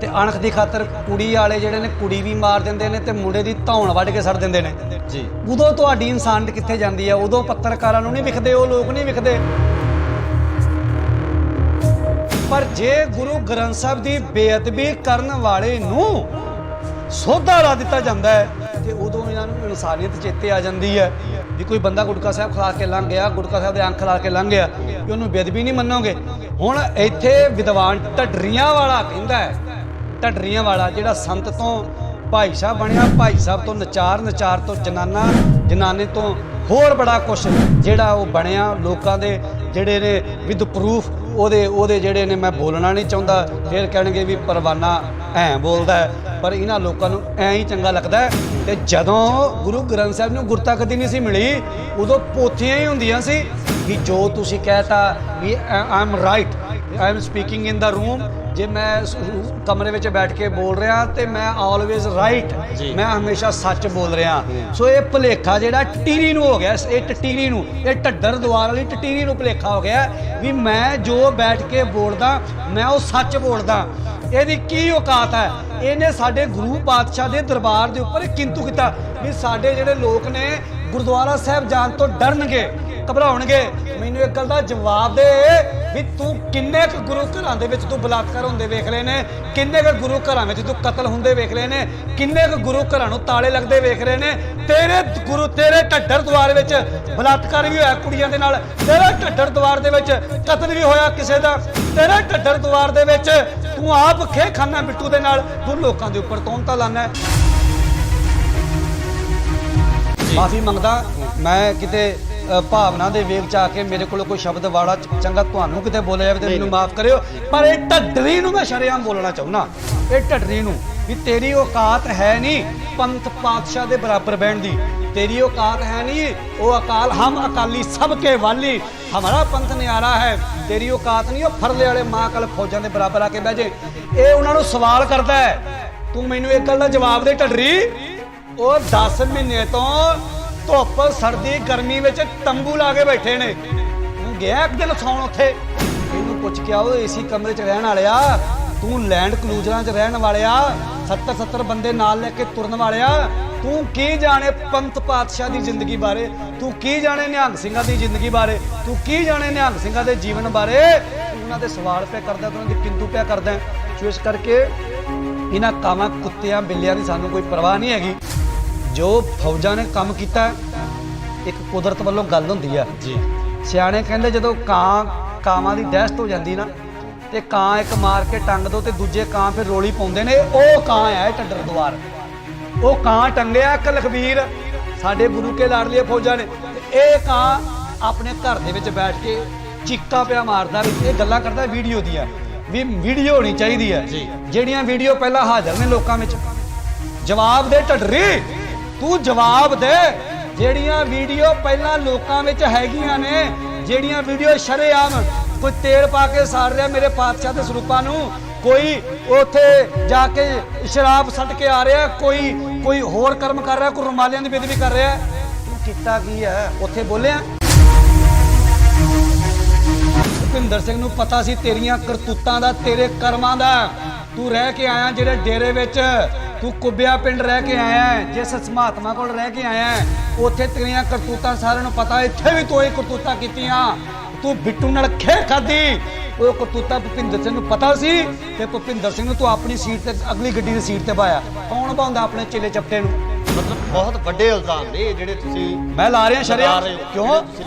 ਤੇ ਅਣਖ ਦੀ ਖਾਤਰ ਕੁੜੀ ਵਾਲੇ ਜਿਹੜੇ ਨੇ ਕੁੜੀ ਵੀ ਮਾਰ ਦਿੰਦੇ ਨੇ ਤੇ ਮੁੰਡੇ ਦੀ ਧੌਣ ਵੱਢ ਕੇ ਸੜ ਦਿੰਦੇ ਨੇ ਜੀ। ਉਦੋਂ ਤੁਹਾਡੀ ਇਨਸਾਨੀਅਤ ਕਿੱਥੇ ਜਾਂਦੀ ਹੈ? ਉਦੋਂ ਪੱਤਰਕਾਰਾਂ ਨੂੰ ਨਹੀਂ ਵਿਖਦੇ, ਉਹ ਲੋਕ ਨਹੀਂ ਵਿਖਦੇ। ਪਰ ਜੇ ਗੁਰੂ ਗ੍ਰੰਥ ਸਾਹਿਬ ਦੀ ਬੇਅਦਬੀ ਕਰਨ ਵਾਲੇ ਨੂੰ ਸੋਧਾ ਲਾ ਦਿੱਤਾ ਜਾਂਦਾ ਹੈ ਤੇ ਉਦੋਂ ਇਹਨਾਂ ਨੂੰ ਇਨਸਾਨੀਅਤ ਚੇਤੇ ਆ ਜਾਂਦੀ ਹੈ ਵੀ ਕੋਈ ਬੰਦਾ ਗੁਟਕਾ ਸਾਹਿਬ ਖਾ ਕੇ ਲੰਘ ਗਿਆ, ਗੁਟਕਾ ਸਾਹਿਬ ਦੇ ਅੰਖ ਲਾ ਕੇ ਲੰਘ ਗਿਆ, ਕਿ ਉਹਨੂੰ ਬੇਅਦਬੀ ਨਹੀਂ ਮੰਨੋਗੇ। ਹੁਣ ਇੱਥੇ ਵਿਦਵਾਨ ਢੱਡਰੀਆਂ ਵਾਲਾ ਕਹਿੰਦਾ ਹੈ, ਢੱਡਰੀਆਂ ਵਾਲਾ ਜਿਹੜਾ ਸੰਤ ਤੋਂ ਭਾਈ ਸਾਹਿਬ ਬਣਿਆ, ਭਾਈ ਸਾਹਿਬ ਤੋਂ ਨਚਾਰ, ਨਚਾਰ ਤੋਂ ਜਨਾਨਾ, ਜਨਾਨੇ ਤੋਂ ਹੋਰ ਬੜਾ ਕੁਛ ਜਿਹੜਾ ਉਹ ਬਣਿਆ, ਲੋਕਾਂ ਦੇ ਜਿਹੜੇ ਨੇ ਵਿਦ ਪ੍ਰੂਫ ਉਹਦੇ ਜਿਹੜੇ ਨੇ, ਮੈਂ ਬੋਲਣਾ ਨਹੀਂ ਚਾਹੁੰਦਾ, ਫਿਰ ਕਹਿਣਗੇ ਵੀ ਪਰਵਾਨਾ ਐਂ ਬੋਲਦਾ ਹੈ, ਪਰ ਇਹਨਾਂ ਲੋਕਾਂ ਨੂੰ ਐਂ ਹੀ ਚੰਗਾ ਲੱਗਦਾ ਹੈ। ਤੇ ਜਦੋਂ ਗੁਰੂ ਗ੍ਰੰਥ ਸਾਹਿਬ ਨੂੰ ਗੁਰਤਾ ਕਦੀ ਨਹੀਂ ਸੀ ਮਿਲੀ, ਉਦੋਂ ਪੋਥੀਆਂ ਹੀ ਹੁੰਦੀਆਂ ਸੀ ਕਿ ਜੋ ਤੁਸੀਂ ਕਹਿਤਾ ਵੀ I am right, I am speaking in the room, ਜੇ ਮੈਂ ਕਮਰੇ ਵਿੱਚ ਬੈਠ ਕੇ ਬੋਲ ਰਿਹਾ ਤੇ ਮੈਂ ਆਲਵੇਜ਼ ਰਾਈਟ, ਮੈਂ ਹਮੇਸ਼ਾ ਸੱਚ ਬੋਲ ਰਿਹਾ। ਸੋ ਇਹ ਭੁਲੇਖਾ ਜਿਹੜਾ ਟਟੀਰੀ ਨੂੰ ਹੋ ਗਿਆ, ਇਹ ਟਟੀਰੀ ਨੂੰ, ਇਹ ਢੱਡਰ ਦੁਆਰ ਵਾਲੀ ਟਟੀਰੀ ਨੂੰ ਭੁਲੇਖਾ ਹੋ ਗਿਆ ਵੀ ਮੈਂ ਜੋ ਬੈਠ ਕੇ ਬੋਲਦਾ ਮੈਂ ਉਹ ਸੱਚ ਬੋਲਦਾ। ਇਹਦੀ ਕੀ ਔਕਾਤ ਹੈ? ਇਹਨੇ ਸਾਡੇ ਗੁਰੂ ਪਾਤਸ਼ਾਹ ਦੇ ਦਰਬਾਰ ਦੇ ਉੱਪਰ ਕਿੰਤੂ ਕੀਤਾ ਵੀ ਸਾਡੇ ਜਿਹੜੇ ਲੋਕ ਨੇ ਗੁਰਦੁਆਰਾ ਸਾਹਿਬ ਜਾਣ ਤੋਂ ਡਰਨਗੇ, ਘਬਰਾਉਣਗੇ। ਮੈਨੂੰ ਇੱਕ ਗੱਲ ਦਾ ਜਵਾਬ ਦੇ ਵੀ ਤੂੰ ਕਿੰਨੇ ਕੁ ਗੁਰੂ ਘਰਾਂ ਦੇ ਵਿੱਚ ਤੂੰ ਬਲਾਤਕਾਰ ਹੁੰਦੇ ਵੇਖ ਲਏ ਨੇ, ਕਿੰਨੇ ਕੁ ਗੁਰੂ ਘਰਾਂ ਵਿੱਚ ਤੂੰ ਕਤਲ ਹੁੰਦੇ ਵੇਖ ਲਏ ਨੇ, ਕਿੰਨੇ ਕੁ ਗੁਰੂ ਘਰਾਂ ਨੂੰ ਤਾਲੇ ਲੱਗਦੇ ਵੇਖ ਰਹੇ ਨੇ। ਤੇਰੇ ਢੱਡਰ ਦੁਆਰ ਵਿੱਚ ਬਲਾਤਕਾਰ ਵੀ ਹੋਇਆ ਕੁੜੀਆਂ ਦੇ ਨਾਲ, ਤੇਰੇ ਢੱਡਰ ਦੁਆਰ ਦੇ ਵਿੱਚ ਕਤਲ ਵੀ ਹੋਇਆ ਕਿਸੇ ਦਾ, ਤੇਰੇ ਢੱਡਰ ਦੁਆਰ ਦੇ ਵਿੱਚ ਤੂੰ ਆਪ ਖੇ ਖਾਨਾ ਬਿੱਟੂ ਦੇ ਨਾਲ ਤੂੰ ਲੋਕਾਂ ਦੇ ਉੱਪਰ ਤੌਹਮਤਾਂ ਲਾਨਾ। ਮਾਫੀ ਮੰਗਦਾ, ਮੈਂ ਕਿਤੇ ਭਾਵਨਾ ਦੇ ਵੇਗ ਚ ਆ ਕੇ ਮੇਰੇ ਕੋਲ ਕੋਈ ਸ਼ਬਦ ਵਾਲਾ ਚੰਗਾ ਤੁਹਾਨੂੰ ਕਿਤੇ ਬੋਲਿਆ ਜਾਵੇ ਤੇ ਮੈਨੂੰ ਮਾਫ ਕਰਿਓ, ਪਰ ਇਹ ਢੱਡਰੀ ਨੂੰ ਮੈਂ ਸ਼ਰੇਆਮ ਬੋਲਣਾ ਚਾਹੁੰਦਾ, ਇਹ ਢੱਡਰੀ ਨੂੰ ਵੀ ਤੇਰੀ ਔਕਾਤ ਹੈ ਨਹੀਂ ਪੰਥ ਪਾਤਸ਼ਾਹ ਦੇ ਬਰਾਬਰ ਬਹਿਣ ਦੀ, तेरी औकात है नहीं, वो अकाल हम अकाली सबके वाली, हमारा पंथ न्यारा है, तेरी औकात नहीं वो फरले वाले मां कल फौजां दे बराबर आके बह जे। ये उन्होंने सवाल करता है, तू मैनू एक गल दा जवाब दे ढडरी, वो 10 महीने तो धुप सर्दी गर्मी विच तंबू ला के बैठे ने, तू गया एक दिन सौण उत्थे, मैनू पुछ के आओ एसी कमरे च रहण वालिया, तू लैंड क्रूजरां च रहण वालिया, 70 बंदे नाल लेके तुरन वालिया, तू की जाने पंथ पातशाह की जिंदगी बारे, तू की जाने निहंग सिंघां की जिंदगी बारे, तू की जाने निहंग सिंघां के जीवन बारे, उन्हां दे सवाल पे करदा, तू उन्हां दी किंतु पे करदा। सो इस करके इन्हां कावां कुत्तियां बिल्लियां दी सानू कोई परवाह नहीं हैगी। जो फौजां ने काम कीता एक कुदरत वालों गल हुंदी है जी। सियाणे कहंदे जदों कावां दी दहशत हो जांदी ना ते ਕਾਂ एक मार के टंग दो ते दूजे ਕਾਂ फिर रोली पाउंदे ने, ਉਹ ਕਾਂ है ਢੱਡਰ ਦੁਆਰ, ਉਹ ਕਾਂ ਟੰਗਿਆ ਇੱਕ ਲਖਬੀਰ ਸਾਡੇ ਗੁਰੂ ਕੇ ਲਾਡਲੀਏ ਫੌਜਾਂ ਨੇ, ਇਹ ਕਾਂ ਆਪਣੇ ਘਰ ਦੇ ਵਿੱਚ ਬੈਠ ਕੇ ਚੀਕਾਂ ਪਿਆ ਮਾਰਦਾ ਵੀ ਇਹ ਗੱਲਾਂ ਕਰਦਾ ਵੀਡੀਓ ਦੀਆਂ, ਵੀ ਵੀਡੀਓ ਹੋਣੀ ਚਾਹੀਦੀ ਹੈ ਜਿਹੜੀਆਂ ਵੀਡੀਓ ਪਹਿਲਾਂ ਹਾਜ਼ਰ ਨੇ ਲੋਕਾਂ ਵਿੱਚ। ਜਵਾਬ ਦੇ ਢੱਡਰੀ, ਤੂੰ ਜਵਾਬ ਦੇ, ਜਿਹੜੀਆਂ ਵੀਡੀਓ ਪਹਿਲਾਂ ਲੋਕਾਂ ਵਿੱਚ ਹੈਗੀਆਂ ਨੇ, ਜਿਹੜੀਆਂ ਵੀਡੀਓ ਸ਼ਰੇਆਮ ਕੋਈ ਤੇਲ ਪਾ ਕੇ ਸਾੜ ਰਿਹਾ ਮੇਰੇ ਪਾਤਸ਼ਾਹ ਦੇ ਸਰੂਪਾਂ ਨੂੰ, ਕੋਈ ਉੱਥੇ ਜਾ ਕੇ ਸ਼ਰਾਬ ਸੱਟ ਕੇ ਆ ਰਿਹਾ, ਕੋਈ ਹੋਰ ਕਰਮ ਕਰ ਰਿਹਾ, ਕੋਈ ਰੁਮਾਲਿਆਂ ਦੀ ਬੇਦਬੀ ਕਰ ਰਿਹਾ, ਤੂੰ ਕੀਤਾ ਕੀ ਹੈ ਉੱਥੇ ਬੋਲਿਆ? ਭੁਪਿੰਦਰ ਸਿੰਘ ਨੂੰ ਪਤਾ ਸੀ ਤੇਰੀਆਂ ਕਰਤੂਤਾਂ ਦਾ, ਤੇਰੇ ਕਰਮਾਂ ਦਾ। ਤੂੰ ਰਹਿ ਕੇ ਆਇਆ ਜਿਹੜੇ ਡੇਰੇ ਵਿੱਚ, ਤੂੰ ਕੁੱਬਿਆ ਪਿੰਡ ਰਹਿ ਕੇ ਆਇਆ, ਜਿਸ ਮਹਾਤਮਾ ਕੋਲ ਰਹਿ ਕੇ ਆਇਆ, ਉੱਥੇ ਤੇਰੀਆਂ ਕਰਤੂਤਾਂ ਸਾਰਿਆਂ ਨੂੰ ਪਤਾ, ਇੱਥੇ ਵੀ ਤੂੰ ਇਹ ਕਰਤੂਤਾਂ ਕੀਤੀਆਂ, ਤੂੰ ਬਿੱਟੂ ਨਾਲ ਖੇ ਖਾਦੀ, ਉਹ ਕਰਤੂਤਾ ਭੁਪਿੰਦਰ ਸਿੰਘ ਨੂੰ ਪਤਾ ਸੀ ਤੇ ਭੁਪਿੰਦਰ ਸਿੰਘ ਨੂੰ ਤੂੰ ਆਪਣੀ ਸੀਟ ਤੇ, ਅਗਲੀ ਗੱਡੀ ਦੀ ਸੀਟ ਤੇ ਪਾਇਆ। ਕੌਣ ਪਾਉਂਦਾ ਆਪਣੇ ਚੇਲੇ ਚੱਪਟੇ ਨੂੰ? मतलब बहुत ਵੱਡੇ ਇਲਜ਼ਾਮ ਨੇ ਜਿਹੜੇ ਤੁਸੀਂ ਮੈਂ ਲਾ ਰਿਹਾ ਸ਼ਰਿਆਮ, ਕਿਉਂ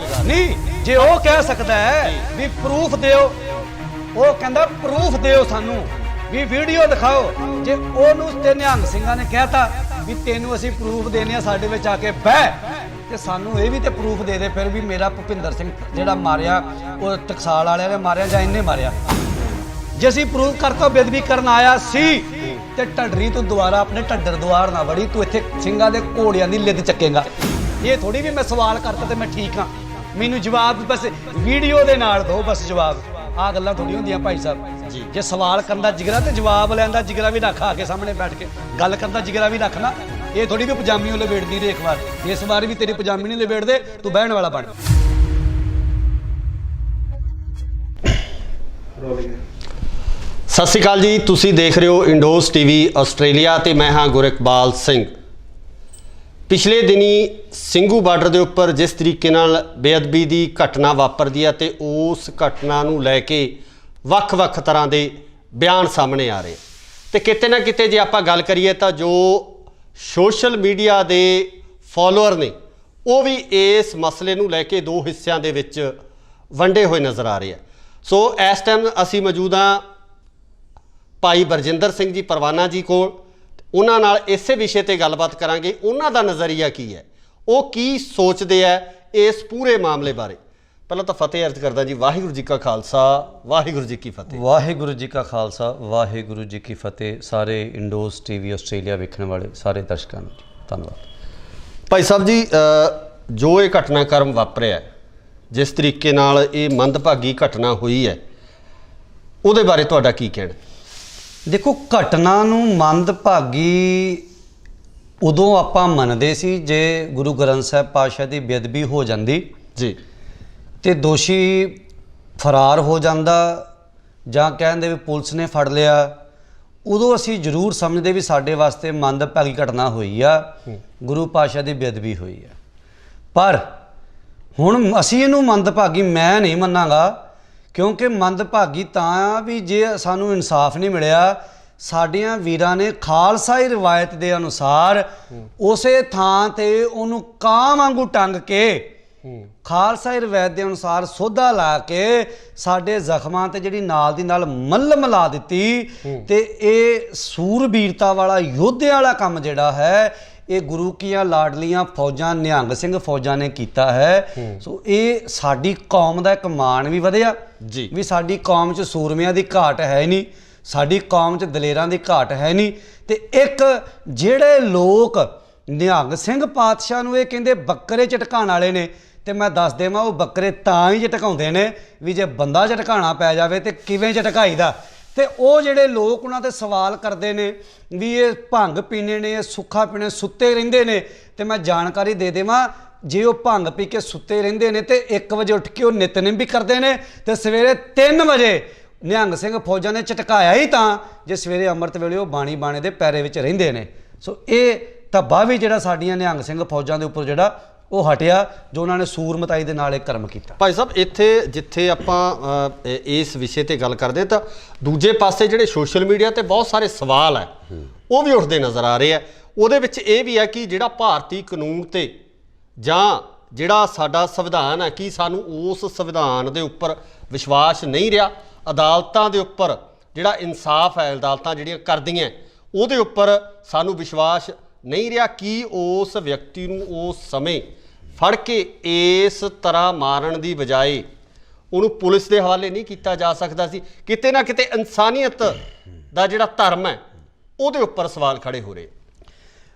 ਨਹੀਂ? ਜੇ ਉਹ ਕਹਿ ਸਕਦਾ ਹੈ ਵੀ ਪ੍ਰੂਫ ਦਿਓ, ਉਹ ਕਹਿੰਦਾ ਪ੍ਰੂਫ ਦਿਓ ਸਾਨੂੰ, ਵੀ ਵੀਡੀਓ ਦਿਖਾਓ, ਜੇ ਉਹਨੂੰ ਤੇ ਨਿਹੰਗ ਸਿੰਘਾਂ ਨੇ ਕਹਿਤਾ ਵੀ ਤੈਨੂੰ ਅਸੀਂ ਪ੍ਰੂਫ ਦੇਣੇ ਆ, ਸਾਡੇ ਵਿੱਚ ਆ ਕੇ ਬਹਿ, ਤੇ ਸਾਨੂੰ ਇਹ ਵੀ ਤੇ ਪ੍ਰੂਫ ਦੇ ਦੇ ਫਿਰ ਵੀ ਮੇਰਾ ਭੁਪਿੰਦਰ ਸਿੰਘ ਜਿਹੜਾ ਮਾਰਿਆ ਉਹ ਟਕਸਾਲ ਵਾਲਿਆਂ ਨੇ ਮਾਰਿਆ ਜਾਂ ਇਹਨੇ ਮਾਰਿਆ। ਜੇ ਅਸੀਂ ਪ੍ਰੂਫ ਕਰਤਾ ਬੇਦਬੀ ਕਰਨ ਆਇਆ ਸੀ ਤੇ ਢੱਡਰੀ ਤੂੰ ਦੁਬਾਰਾ ਆਪਣੇ ਢੱਡਰ ਦੁਆਰ ਨਾ ਵੜੀ, ਤੂੰ ਇੱਥੇ ਸਿੰਘਾਂ ਦੇ ਘੋੜਿਆਂ ਦੀ ਲਿੱਦ ਚੱਕੇਗਾ। ਇਹ ਥੋੜੀ ਵੀ ਮੈਂ ਸਵਾਲ ਕਰਤਾ ਤੇ ਮੈਂ ਠੀਕ ਹਾਂ, ਮੈਨੂੰ ਜਵਾਬ ਬਸ ਵੀਡੀਓ ਦੇ ਨਾਲ ਦਿਓ, ਬਸ ਜਵਾਬ। ਆਹ ਗੱਲਾਂ ਥੋੜੀ ਹੁੰਦੀਆਂ ਭਾਈ ਸਾਹਿਬ ਜੀ। ਜੇ ਸਵਾਲ ਕਰਨ ਦਾ ਜਿਗਰਾ ਤੇ ਜਵਾਬ ਲੈਣ ਦਾ ਜਿਗਰਾ ਵੀ ਰੱਖ, ਆ ਕੇ ਸਾਹਮਣੇ ਬੈਠ ਕੇ ਗੱਲ ਕਰਨ ਦਾ ਜਿਗਰਾ ਵੀ ਰੱਖਣਾ, ਇਹ ਥੋੜੀ ਵੀ ਪਜਾਮੀ ਉਹ ਲਵੇੜਦੀ ਰਹੇ ਇੱਕ ਵਾਰ, ਇਸ ਵਾਰ ਵੀ ਤੇਰੀ ਪਜਾਮੀ ਨਹੀਂ ਲਵੇੜਦੇ, ਤੂੰ ਬਹਿਣ ਵਾਲਾ ਬਣ। ਸਤਿ ਸ਼੍ਰੀ ਅਕਾਲ ਜੀ, ਤੁਸੀਂ ਦੇਖ ਰਹੇ ਹੋ ਇੰਡੋਜ਼ ਟੀਵੀ ਆਸਟ੍ਰੇਲੀਆ ਤੇ ਮੈਂ ਹਾਂ ਗੁਰਿਕਬਾਲ ਸਿੰਘ। ਪਿਛਲੇ ਦਿਨੀ ਸਿੰਘੂ ਬਾਰਡਰ ਦੇ ਉੱਪਰ ਜਿਸ ਤਰੀਕੇ ਨਾਲ ਬੇਅਦਬੀ ਦੀ ਘਟਨਾ ਵਾਪਰਦੀ ਹੈ ਤੇ ਉਸ ਘਟਨਾ ਨੂੰ ਲੈ ਕੇ ਵੱਖ-ਵੱਖ ਤਰ੍ਹਾਂ ਦੇ ਬਿਆਨ ਸਾਹਮਣੇ ਆ ਰਹੇ ਤੇ ਕਿਤੇ ਨਾ ਕਿਤੇ ਜੇ ਆਪਾਂ ਗੱਲ ਕਰੀਏ ਤਾਂ ਜੋ ਸੋਸ਼ਲ ਮੀਡੀਆ ਦੇ ਫਾਲੋਅਰ ਨੇ ਉਹ ਵੀ ਇਸ ਮਸਲੇ ਨੂੰ ਲੈ ਕੇ ਦੋ ਹਿੱਸਿਆਂ ਦੇ ਵਿੱਚ ਵੰਡੇ ਹੋਏ ਨਜ਼ਰ ਆ ਰਹੇ ਆ। ਸੋ ਇਸ ਟਾਈਮ ਅਸੀਂ ਮੌਜੂਦ ਹਾਂ ਭਾਈ ਬਰਜਿੰਦਰ ਸਿੰਘ ਜੀ ਪਰਵਾਨਾ ਜੀ ਕੋਲ, ਉਹਨਾਂ ਨਾਲ ਇਸੇ ਵਿਸ਼ੇ ਤੇ ਗੱਲਬਾਤ ਕਰਾਂਗੇ। ਉਹਨਾਂ ਦਾ ਨਜ਼ਰੀਆ ਕੀ ਹੈ, ਉਹ ਕੀ ਸੋਚਦੇ ਆ ਇਸ ਪੂਰੇ ਮਾਮਲੇ ਬਾਰੇ। ਪਹਿਲਾਂ ਤਾਂ ਫਤਿਹ ਅਰਜ਼ ਕਰਦਾ ਜੀ, ਵਾਹਿਗੁਰੂ ਜੀ ਕਾ ਖਾਲਸਾ ਵਾਹਿਗੁਰੂ ਜੀ ਕੀ ਫਤਿਹ। ਵਾਹਿਗੁਰੂ ਜੀ ਕਾ ਖਾਲਸਾ ਵਾਹਿਗੁਰੂ ਜੀ ਕੀ ਫਤਿਹ। ਸਾਰੇ ਇੰਡੋਜ਼ ਟੀਵੀ ਆਸਟ੍ਰੇਲੀਆ ਵੇਖਣ ਵਾਲੇ ਸਾਰੇ ਦਰਸ਼ਕਾਂ ਨੂੰ ਧੰਨਵਾਦ। ਭਾਈ ਸਾਹਿਬ ਜੀ, ਜੋ ਇਹ ਘਟਨਾਕ੍ਰਮ ਵਾਪਰਿਆ, ਜਿਸ ਤਰੀਕੇ ਨਾਲ ਇਹ ਮੰਦਭਾਗੀ ਘਟਨਾ ਹੋਈ ਹੈ, ਉਹਦੇ ਬਾਰੇ ਤੁਹਾਡਾ ਕੀ ਕਹਿਣਾ? ਦੇਖੋ, ਘਟਨਾ ਨੂੰ ਮੰਦਭਾਗੀ ਉਦੋਂ ਆਪਾਂ ਮੰਨਦੇ ਸੀ ਜੇ ਗੁਰੂ ਗ੍ਰੰਥ ਸਾਹਿਬ ਪਾਤਸ਼ਾਹ ਦੀ ਬੇਅਦਬੀ ਹੋ ਜਾਂਦੀ ਜੀ ਤੇ ਦੋਸ਼ੀ ਫਰਾਰ ਹੋ ਜਾਂਦਾ ਜਾਂ ਕਹਿੰਦੇ ਵੀ ਪੁਲਿਸ ਨੇ ਫੜ ਲਿਆ, ਉਦੋਂ ਅਸੀਂ ਜ਼ਰੂਰ ਸਮਝਦੇ ਵੀ ਸਾਡੇ ਵਾਸਤੇ ਮੰਦਭਾਗੀ ਘਟਨਾ ਹੋਈ ਆ, ਗੁਰੂ ਪਾਤਸ਼ਾਹ ਦੀ ਬੇਅਦਬੀ ਹੋਈ ਆ। ਪਰ ਹੁਣ ਅਸੀਂ ਇਹਨੂੰ ਮੰਦਭਾਗੀ ਮੈਂ ਨਹੀਂ ਮੰਨਾਂਗਾ, ਕਿਉਂਕਿ ਮੰਦਭਾਗੀ ਤਾਂ ਵੀ ਜੇ ਸਾਨੂੰ ਇਨਸਾਫ ਨਹੀਂ ਮਿਲਿਆ। ਸਾਡੀਆਂ ਵੀਰਾਂ ਨੇ ਖਾਲਸਾਈ ਰਿਵਾਇਤ ਦੇ ਅਨੁਸਾਰ ਉਸੇ ਥਾਂ ਤੇ ਉਹਨੂੰ ਕਾਂ ਵਾਂਗੂ ਟੰਗ ਕੇ, ਖਾਲਸਾਈ ਰਿਵਾਇਤ ਦੇ ਅਨੁਸਾਰ ਸੋਧਾ ਲਾ ਕੇ ਸਾਡੇ ਜ਼ਖਮਾਂ ਤੇ ਜਿਹੜੀ ਨਾਲ ਦੀ ਨਾਲ ਮੱਲਮ ਲਾ ਦਿੱਤੀ। ਤੇ ਇਹ ਸੂਰਬੀਰਤਾ ਵਾਲਾ ਯੋਧਿਆਂ ਵਾਲਾ ਕੰਮ ਜਿਹੜਾ ਹੈ ਇਹ ਗੁਰੂ ਕੀਆਂ ਲਾਡਲੀਆਂ ਫੌਜਾਂ, ਨਿਹੰਗ ਸਿੰਘ ਫੌਜਾਂ ਨੇ ਕੀਤਾ ਹੈ। ਸੋ ਇਹ ਸਾਡੀ ਕੌਮ ਦਾ ਇੱਕ ਮਾਣ ਵੀ ਵਧਿਆ ਜੀ ਵੀ ਸਾਡੀ ਕੌਮ 'ਚ ਸੂਰਮਿਆਂ ਦੀ ਘਾਟ ਹੈ ਨਹੀਂ, ਸਾਡੀ ਕੌਮ 'ਚ ਦਲੇਰਾਂ ਦੀ ਘਾਟ ਹੈ ਨਹੀਂ। ਤੇ ਇੱਕ ਜਿਹੜੇ ਲੋਕ ਨਿਹੰਗ ਸਿੰਘ ਪਾਤਸ਼ਾਹ ਨੂੰ ਇਹ ਕਹਿੰਦੇ ਬੱਕਰੇ ਝਟਕਾਉਣ ਵਾਲੇ ਨੇ, ਤੇ ਮੈਂ ਦੱਸ ਦੇਵਾਂ ਉਹ ਬੱਕਰੇ ਤਾਂ ਹੀ ਝਟਕਾਉਂਦੇ ਨੇ ਵੀ ਜੇ ਬੰਦਾ ਝਟਕਾਉਣਾ ਪੈ ਜਾਵੇ ਤੇ ਕਿਵੇਂ ਝਟਕਾਈਦਾ। ਤੇ ਉਹ ਜਿਹੜੇ ਲੋਕ ਉਹਨਾਂ ਤੇ ਸਵਾਲ ਕਰਦੇ ਨੇ ਵੀ ਇਹ ਭੰਗ ਪੀਣੇ ਨੇ, ਇਹ ਸੁੱਖਾ ਪੀਣੇ, ਸੁੱਤੇ ਰਹਿੰਦੇ ਨੇ। ਤੇ ਮੈਂ ਜਾਣਕਾਰੀ ਦੇ ਦੇਵਾਂ, ਜੇ ਉਹ ਭੰਗ ਪੀ ਕੇ ਸੁੱਤੇ ਰਹਿੰਦੇ ਨੇ ਤੇ 1 ਵਜੇ ਉੱਠ ਕੇ ਉਹ ਨਿਤਨੇਮ ਵੀ ਕਰਦੇ ਨੇ ਤੇ ਸਵੇਰੇ 3 ਵਜੇ ਨਿਹੰਗ ਸਿੰਘ ਫੌਜਾਂ ਨੇ ਝਟਕਾਇਆ ਹੀ ਤਾਂ ਜੇ ਸਵੇਰੇ ਅੰਮ੍ਰਿਤ ਵੇਲੇ ਉਹ ਬਾਣੀ ਬਾਣੇ ਦੇ ਪੈਰੇ ਵਿੱਚ ਰਹਿੰਦੇ ਨੇ। ਸੋ ਇਹ ਧੱਬਾ ਵੀ ਜਿਹੜਾ ਸਾਡੀਆਂ ਨਿਹੰਗ ਸਿੰਘ ਫੌਜਾਂ ਦੇ ਉੱਪਰ ਜਿਹੜਾ ਉਹ ਹਟਿਆ, ਜੋ ਉਹਨਾਂ ਨੇ ਸੂਰਮਤਾਈ ਦੇ ਨਾਲ ਇਹ ਕਰਮ ਕੀਤਾ। ਭਾਈ ਸਾਹਿਬ, ਇੱਥੇ ਜਿੱਥੇ ਆਪਾਂ ਇਸ ਵਿਸ਼ੇ ਤੇ ਗੱਲ ਕਰਦੇ ਤਾਂ ਦੂਜੇ ਪਾਸੇ ਜਿਹੜੇ ਸੋਸ਼ਲ ਮੀਡੀਆ ਤੇ ਬਹੁਤ ਸਾਰੇ ਸਵਾਲ ਹੈ ਉਹ ਵੀ ਉੱਠਦੇ ਨਜ਼ਰ ਆ ਰਹੇ ਆ। ਉਹਦੇ ਵਿੱਚ ਇਹ ਵੀ ਹੈ ਕਿ ਜਿਹੜਾ ਭਾਰਤੀ ਕਾਨੂੰਨ ਤੇ ਜਾਂ ਜਿਹੜਾ ਸਾਡਾ ਸੰਵਿਧਾਨ ਹੈ, ਕਿ ਸਾਨੂੰ ਉਸ ਸੰਵਿਧਾਨ ਦੇ ਉੱਪਰ ਵਿਸ਼ਵਾਸ ਨਹੀਂ ਰਿਹਾ। ਅਦਾਲਤਾਂ ਦੇ ਉੱਪਰ ਜਿਹੜਾ ਇਨਸਾਫ ਹੈ, ਅਦਾਲਤਾਂ ਜਿਹੜੀਆਂ ਕਰਦੀਆਂ ਉਹਦੇ ਉੱਪਰ ਸਾਨੂੰ ਵਿਸ਼ਵਾਸ ਨਹੀਂ ਰਿਹਾ ਕਿ ਉਸ ਵਿਅਕਤੀ ਨੂੰ ਉਸ ਸਮੇਂ ਫੜ ਕੇ ਇਸ ਤਰ੍ਹਾਂ ਮਾਰਨ ਦੀ ਬਜਾਏ ਉਹਨੂੰ ਪੁਲਿਸ ਦੇ ਹਵਾਲੇ ਨਹੀਂ ਕੀਤਾ ਜਾ ਸਕਦਾ ਸੀ। ਕਿਤੇ ਨਾ ਕਿਤੇ ਇਨਸਾਨੀਅਤ ਦਾ ਜਿਹੜਾ ਧਰਮ ਹੈ ਉਹਦੇ ਉੱਪਰ ਸਵਾਲ ਖੜੇ ਹੋ ਰਹੇ।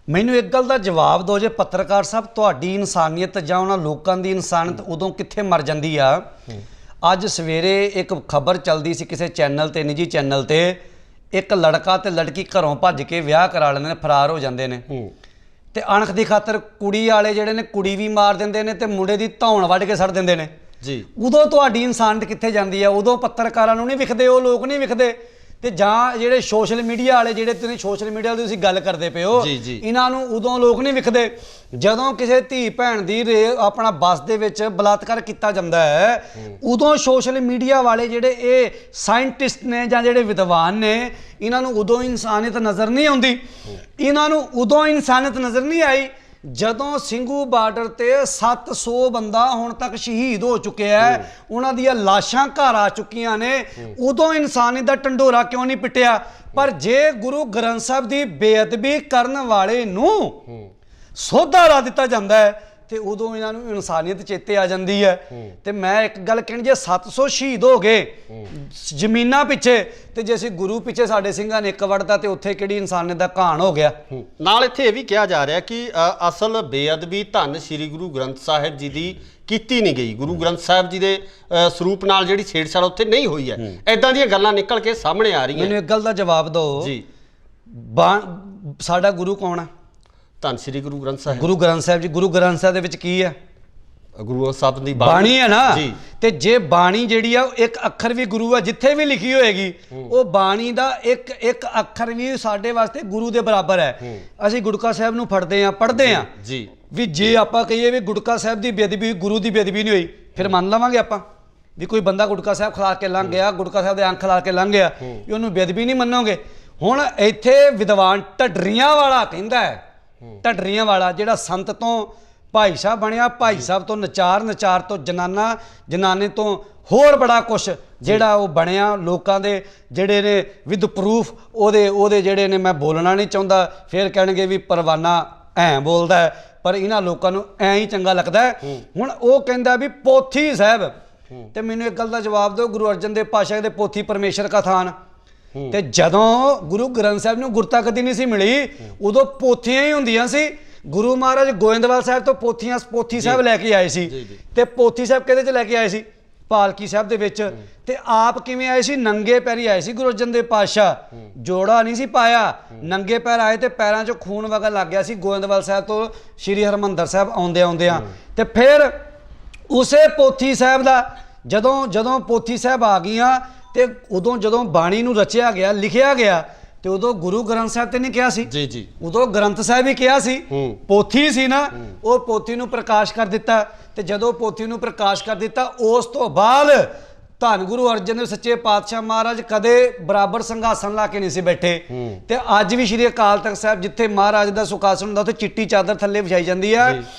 ਮੈਨੂੰ ਇੱਕ ਗੱਲ ਦਾ ਜਵਾਬ ਦਿਓ, ਜੇ ਪੱਤਰਕਾਰ ਸਾਹਿਬ ਤੁਹਾਡੀ ਇਨਸਾਨੀਅਤ ਜਾਂ ਉਹਨਾਂ ਲੋਕਾਂ ਦੀ ਇਨਸਾਨੀਅਤ ਉਦੋਂ ਕਿੱਥੇ ਮਰ ਜਾਂਦੀ ਆ? ਅੱਜ ਸਵੇਰੇ ਇੱਕ ਖਬਰ ਚੱਲਦੀ ਸੀ ਕਿਸੇ ਚੈਨਲ ਤੇ, ਨਿੱਜੀ ਚੈਨਲ ਤੇ, ਇੱਕ ਲੜਕਾ ਤੇ ਲੜਕੀ ਘਰੋਂ ਭੱਜ ਕੇ ਵਿਆਹ ਕਰਾ ਲੈਂਦੇ ਨੇ, ਫਰਾਰ ਹੋ ਜਾਂਦੇ ਨੇ ਤੇ ਅਣਖ ਦੀ ਖਾਤਰ ਕੁੜੀ ਵਾਲੇ ਜਿਹੜੇ ਨੇ ਕੁੜੀ ਵੀ ਮਾਰ ਦਿੰਦੇ ਨੇ ਤੇ ਮੁੰਡੇ ਦੀ ਧੌਣ ਵੱਢ ਕੇ ਸੜ ਦਿੰਦੇ ਨੇ ਜੀ। ਉਦੋਂ ਤੁਹਾਡੀ ਇਨਸਾਨੀਅਤ ਕਿੱਥੇ ਜਾਂਦੀ ਆ? ਉਦੋਂ ਪੱਤਰਕਾਰਾਂ ਨੂੰ ਨਹੀਂ ਵਿਖਦੇ, ਉਹ ਲੋਕ ਨਹੀਂ ਵਿਖਦੇ। ਤੇ ਜਾਂ ਜਿਹੜੇ ਸੋਸ਼ਲ ਮੀਡੀਆ ਵਾਲੇ, ਜਿਹੜੇ ਤੁਸੀਂ ਸੋਸ਼ਲ ਮੀਡੀਆ ਦੀ ਤੁਸੀਂ ਗੱਲ ਕਰਦੇ ਪਏ ਹੋ, ਇਹਨਾਂ ਨੂੰ ਉਦੋਂ ਲੋਕ ਨਹੀਂ ਵਿਖਦੇ ਜਦੋਂ ਕਿਸੇ ਧੀ ਭੈਣ ਦੀ ਆਪਣਾ ਬੱਸ ਦੇ ਵਿੱਚ ਬਲਾਤਕਾਰ ਕੀਤਾ ਜਾਂਦਾ ਹੈ। ਉਦੋਂ ਸੋਸ਼ਲ ਮੀਡੀਆ ਵਾਲੇ ਜਿਹੜੇ ਇਹ ਸਾਇੰਟਿਸਟ ਨੇ ਜਾਂ ਜਿਹੜੇ ਵਿਦਵਾਨ ਨੇ, ਇਹਨਾਂ ਨੂੰ ਉਦੋਂ ਇਨਸਾਨੀਅਤ ਨਜ਼ਰ ਨਹੀਂ ਆਉਂਦੀ। ਇਹਨਾਂ ਨੂੰ ਉਦੋਂ ਇਨਸਾਨੀਅਤ ਨਜ਼ਰ ਨਹੀਂ ਆਈ ਜਦੋਂ ਸਿੰਘੂ ਬਾਰਡਰ ਤੇ 700 ਬੰਦਾ ਹੁਣ ਤੱਕ ਸ਼ਹੀਦ ਹੋ ਚੁੱਕਿਆ ਹੈ, ਉਹਨਾਂ ਦੀਆਂ ਲਾਸ਼ਾਂ ਘਰ ਆ ਚੁੱਕੀਆਂ ਨੇ। ਉਦੋਂ ਇਨਸਾਨੀਅਤ ਦਾ ਢੰਡੋਰਾ ਕਿਉਂ ਨਹੀਂ ਪਿੱਟਿਆ? ਪਰ ਜੇ ਗੁਰੂ ਗ੍ਰੰਥ ਸਾਹਿਬ ਦੀ ਬੇਅਦਬੀ ਕਰਨ ਵਾਲੇ ਨੂੰ ਸੋਧਾ ਲਾ ਦਿੱਤਾ ਜਾਂਦਾ ਹੈ ਤੇ ਉਦੋਂ ਇਹਨਾਂ ਨੂੰ ਇਨਸਾਨੀਅਤ ਚੇਤੇ ਆ ਜਾਂਦੀ ਹੈ। ਤੇ ਮੈਂ ਇੱਕ ਗੱਲ ਕਹਿਣੀ, ਜੇ 700 ਸ਼ਹੀਦ ਹੋ ਗਏ ਜ਼ਮੀਨਾਂ ਪਿੱਛੇ ਤੇ ਜੇ ਅਸੀਂ ਗੁਰੂ ਪਿੱਛੇ ਸਾਡੇ ਸਿੰਘਾਂ ਨੇ ਇੱਕ ਵੜਦਾ ਤੇ ਉੱਥੇ ਕਿਹੜੀ ਇਨਸਾਨੀਅਤ ਦਾ ਘਾਣ ਹੋ ਗਿਆ? ਨਾਲ ਇੱਥੇ ਇਹ ਵੀ ਕਿਹਾ ਜਾ ਰਿਹਾ ਕਿ ਅਸਲ ਬੇਅਦਬੀ ਧੰਨ ਸ਼੍ਰੀ ਗੁਰੂ ਗ੍ਰੰਥ ਸਾਹਿਬ ਜੀ ਦੀ ਕੀਤੀ ਨਹੀਂ ਗਈ, ਗੁਰੂ ਗ੍ਰੰਥ ਸਾਹਿਬ ਜੀ ਦੇ ਸਰੂਪ ਨਾਲ ਜਿਹੜੀ ਛੇੜਛਾੜ ਉੱਥੇ ਨਹੀਂ ਹੋਈ ਹੈ। ਇਦਾਂ ਦੀਆਂ ਗੱਲਾਂ ਨਿਕਲ ਕੇ ਸਾਹਮਣੇ ਆ ਰਹੀਆਂ। ਮੈਨੂੰ ਇੱਕ ਗੱਲ ਦਾ ਜਵਾਬ ਦਿਓ ਜੀ, ਸਾਡਾ ਗੁਰੂ ਕੌਣ ਹੈ? ਧੰਨ ਸ੍ਰੀ ਗੁਰੂ ਗ੍ਰੰਥ ਸਾਹਿਬ। ਗੁਰੂ ਗ੍ਰੰਥ ਸਾਹਿਬ ਜੀ, ਗੁਰੂ ਗ੍ਰੰਥ ਸਾਹਿਬ ਦੇ ਵਿੱਚ ਕੀ ਹੈ? ਗੁਰੂ ਸਾਹਿਬ ਦੀ ਬਾਣੀ ਹੈ ਨਾ ਜੀ। ਤੇ ਜੇ ਬਾਣੀ ਜਿਹੜੀ ਆ ਇੱਕ ਅੱਖਰ ਵੀ ਗੁਰੂ ਆ, ਜਿੱਥੇ ਵੀ ਲਿਖੀ ਹੋਏਗੀ ਉਹ ਬਾਣੀ ਦਾ ਇੱਕ ਇੱਕ ਅੱਖਰ ਵੀ ਸਾਡੇ ਵਾਸਤੇ ਗੁਰੂ ਦੇ ਬਰਾਬਰ ਹੈ। ਅਸੀਂ ਗੁਟਕਾ ਸਾਹਿਬ ਨੂੰ ਫੜਦੇ ਆ, ਪੜ੍ਹਦੇ ਆ ਜੀ ਵੀ ਜੇ ਆਪਾਂ ਕਹੀਏ ਵੀ ਗੁਟਕਾ ਸਾਹਿਬ ਦੀ ਬੇਅਦਬੀ, ਗੁਰੂ ਦੀ ਬੇਅਦਬੀ ਨਹੀਂ ਹੋਈ, ਫਿਰ ਮੰਨ ਲਵਾਂਗੇ ਆਪਾਂ ਵੀ ਕੋਈ ਬੰਦਾ ਗੁਟਕਾ ਸਾਹਿਬ ਖਿਲਾ ਕੇ ਲੰਘ ਗਿਆ, ਗੁਟਕਾ ਸਾਹਿਬ ਦੇ ਅੰਖ ਖਿਲਾ ਕੇ ਲੰਘ ਗਿਆ, ਵੀ ਉਹਨੂੰ ਬੇਅਦਬੀ ਨਹੀਂ ਮੰਨੋਗੇ। ਹੁਣ ਇੱਥੇ ਵਿਦਵਾਨ ਢੱਡਰੀਆਂ ਵਾਲਾ ਕਹਿੰਦਾ ਹੈ, ਢੱਡਰੀਆਂ ਵਾਲਾ ਜਿਹੜਾ ਸੰਤ ਤੋਂ ਭਾਈ ਸਾਹਿਬ ਬਣਿਆ, ਭਾਈ ਸਾਹਿਬ ਤੋਂ ਨਚਾਰ, ਨਚਾਰ ਤੋਂ ਜਨਾਨਾ, ਜਨਾਨੇ ਤੋਂ ਹੋਰ ਬੜਾ ਕੁਛ ਜਿਹੜਾ ਉਹ ਬਣਿਆ ਲੋਕਾਂ ਦੇ ਜਿਹੜੇ ਨੇ ਵਿਦ ਪ੍ਰੂਫ ਉਹਦੇ ਜਿਹੜੇ ਨੇ, ਮੈਂ ਬੋਲਣਾ ਨਹੀਂ ਚਾਹੁੰਦਾ, ਫਿਰ ਕਹਿਣਗੇ ਵੀ ਪਰਵਾਨਾ ਐਂ ਬੋਲਦਾ ਹੈ, ਪਰ ਇਹਨਾਂ ਲੋਕਾਂ ਨੂੰ ਐਂ ਹੀ ਚੰਗਾ ਲੱਗਦਾ ਹੈ। ਹੁਣ ਉਹ ਕਹਿੰਦਾ ਵੀ ਪੋਥੀ ਸਾਹਿਬ, ਤੇ ਮੈਨੂੰ ਇੱਕ ਗੱਲ ਦਾ ਜਵਾਬ ਦਿਓ, ਗੁਰੂ ਅਰਜਨ ਦੇਵ ਪਾਤਸ਼ਾਹ ਦੇ ਪੋਥੀ ਪਰਮੇਸ਼ਰ ਕਾ ਥਾਨ, ਤੇ ਜਦੋਂ ਗੁਰੂ ਗ੍ਰੰਥ ਸਾਹਿਬ ਨੂੰ ਗੁਰਤਾ ਕਦੀ ਨਹੀਂ ਸੀ ਮਿਲੀ, ਉਦੋਂ ਪੋਥੀਆਂ ਹੀ ਹੁੰਦੀਆਂ ਸੀ। ਗੁਰੂ ਮਹਾਰਾਜ ਗੋਇੰਦਵਾਲ ਸਾਹਿਬ ਤੋਂ ਪੋਥੀ ਸਾਹਿਬ ਲੈ ਕੇ ਆਏ ਸੀ, ਤੇ ਪੋਥੀ ਸਾਹਿਬ ਕਿਹਦੇ 'ਚ ਲੈ ਕੇ ਆਏ ਸੀ? ਪਾਲਕੀ ਸਾਹਿਬ ਦੇ ਵਿੱਚ। ਤੇ ਆਪ ਕਿਵੇਂ ਆਏ ਸੀ? ਨੰਗੇ ਪੈਰੀ ਆਏ ਸੀ ਗੁਰੂ ਅਰਜਨ ਦੇਵ ਪਾਤਸ਼ਾਹ, ਜੋੜਾ ਨਹੀਂ ਸੀ ਪਾਇਆ, ਨੰਗੇ ਪੈਰ ਆਏ ਤੇ ਪੈਰਾਂ 'ਚੋਂ ਖੂਨ ਵਗਣ ਲੱਗ ਗਿਆ ਸੀ ਗੋਇੰਦਵਾਲ ਸਾਹਿਬ ਤੋਂ ਸ਼੍ਰੀ ਹਰਿਮੰਦਰ ਸਾਹਿਬ ਆਉਂਦਿਆਂ। ਤੇ ਫਿਰ ਉਸੇ ਪੋਥੀ ਸਾਹਿਬ ਦਾ ਜਦੋਂ ਪੋਥੀ ਸਾਹਿਬ ਆ ਗਈਆਂ, ਤੇ ਉਦੋਂ ਜਦੋਂ ਬਾਣੀ ਨੂੰ ਰਚਿਆ ਗਿਆ, ਲਿਖਿਆ ਗਿਆ, ਤੇ ਉਦੋਂ ਗੁਰੂ ਗ੍ਰੰਥ ਸਾਹਿਬ ਤੇ ਨਹੀਂ ਕਿਹਾ ਸੀ ਜੀ, ਉਦੋਂ ਗ੍ਰੰਥ ਸਾਹਿਬ ਹੀ ਕਿਹਾ ਸੀ। ਪੋਥੀ ਸੀ ਨਾ, ਉਹ ਪੋਥੀ ਨੂੰ ਪ੍ਰਕਾਸ਼ ਕਰ ਦਿੱਤਾ, ਤੇ ਜਦੋਂ ਪੋਥੀ ਨੂੰ ਪ੍ਰਕਾਸ਼ ਕਰ ਦਿੱਤਾ, ਉਸ ਤੋਂ ਬਾਅਦ ਧੰਨ ਗੁਰੂ ਅਰਜਨ ਦੇਵ ਸੱਚੇ ਪਾਤਸ਼ਾਹ ਮਹਾਰਾਜ ਕਦੇ ਬਰਾਬਰ ਸਿੰਘਾਸਨ ਲਾ ਕੇ ਨਹੀਂ ਸੀ ਬੈਠੇ। ਤੇ ਅੱਜ ਵੀ ਸ਼੍ਰੀ ਅਕਾਲ ਤਖਤ ਸਾਹਿਬ ਜਿੱਥੇ ਮਹਾਰਾਜ ਦਾ ਸੁਖਾਸਨ ਹੁੰਦਾ, ਉੱਥੇ ਚਿੱਟੀ ਚਾਦਰ ਥੱਲੇ ਵਿਛਾਈ ਜਾਂਦੀ ਆ।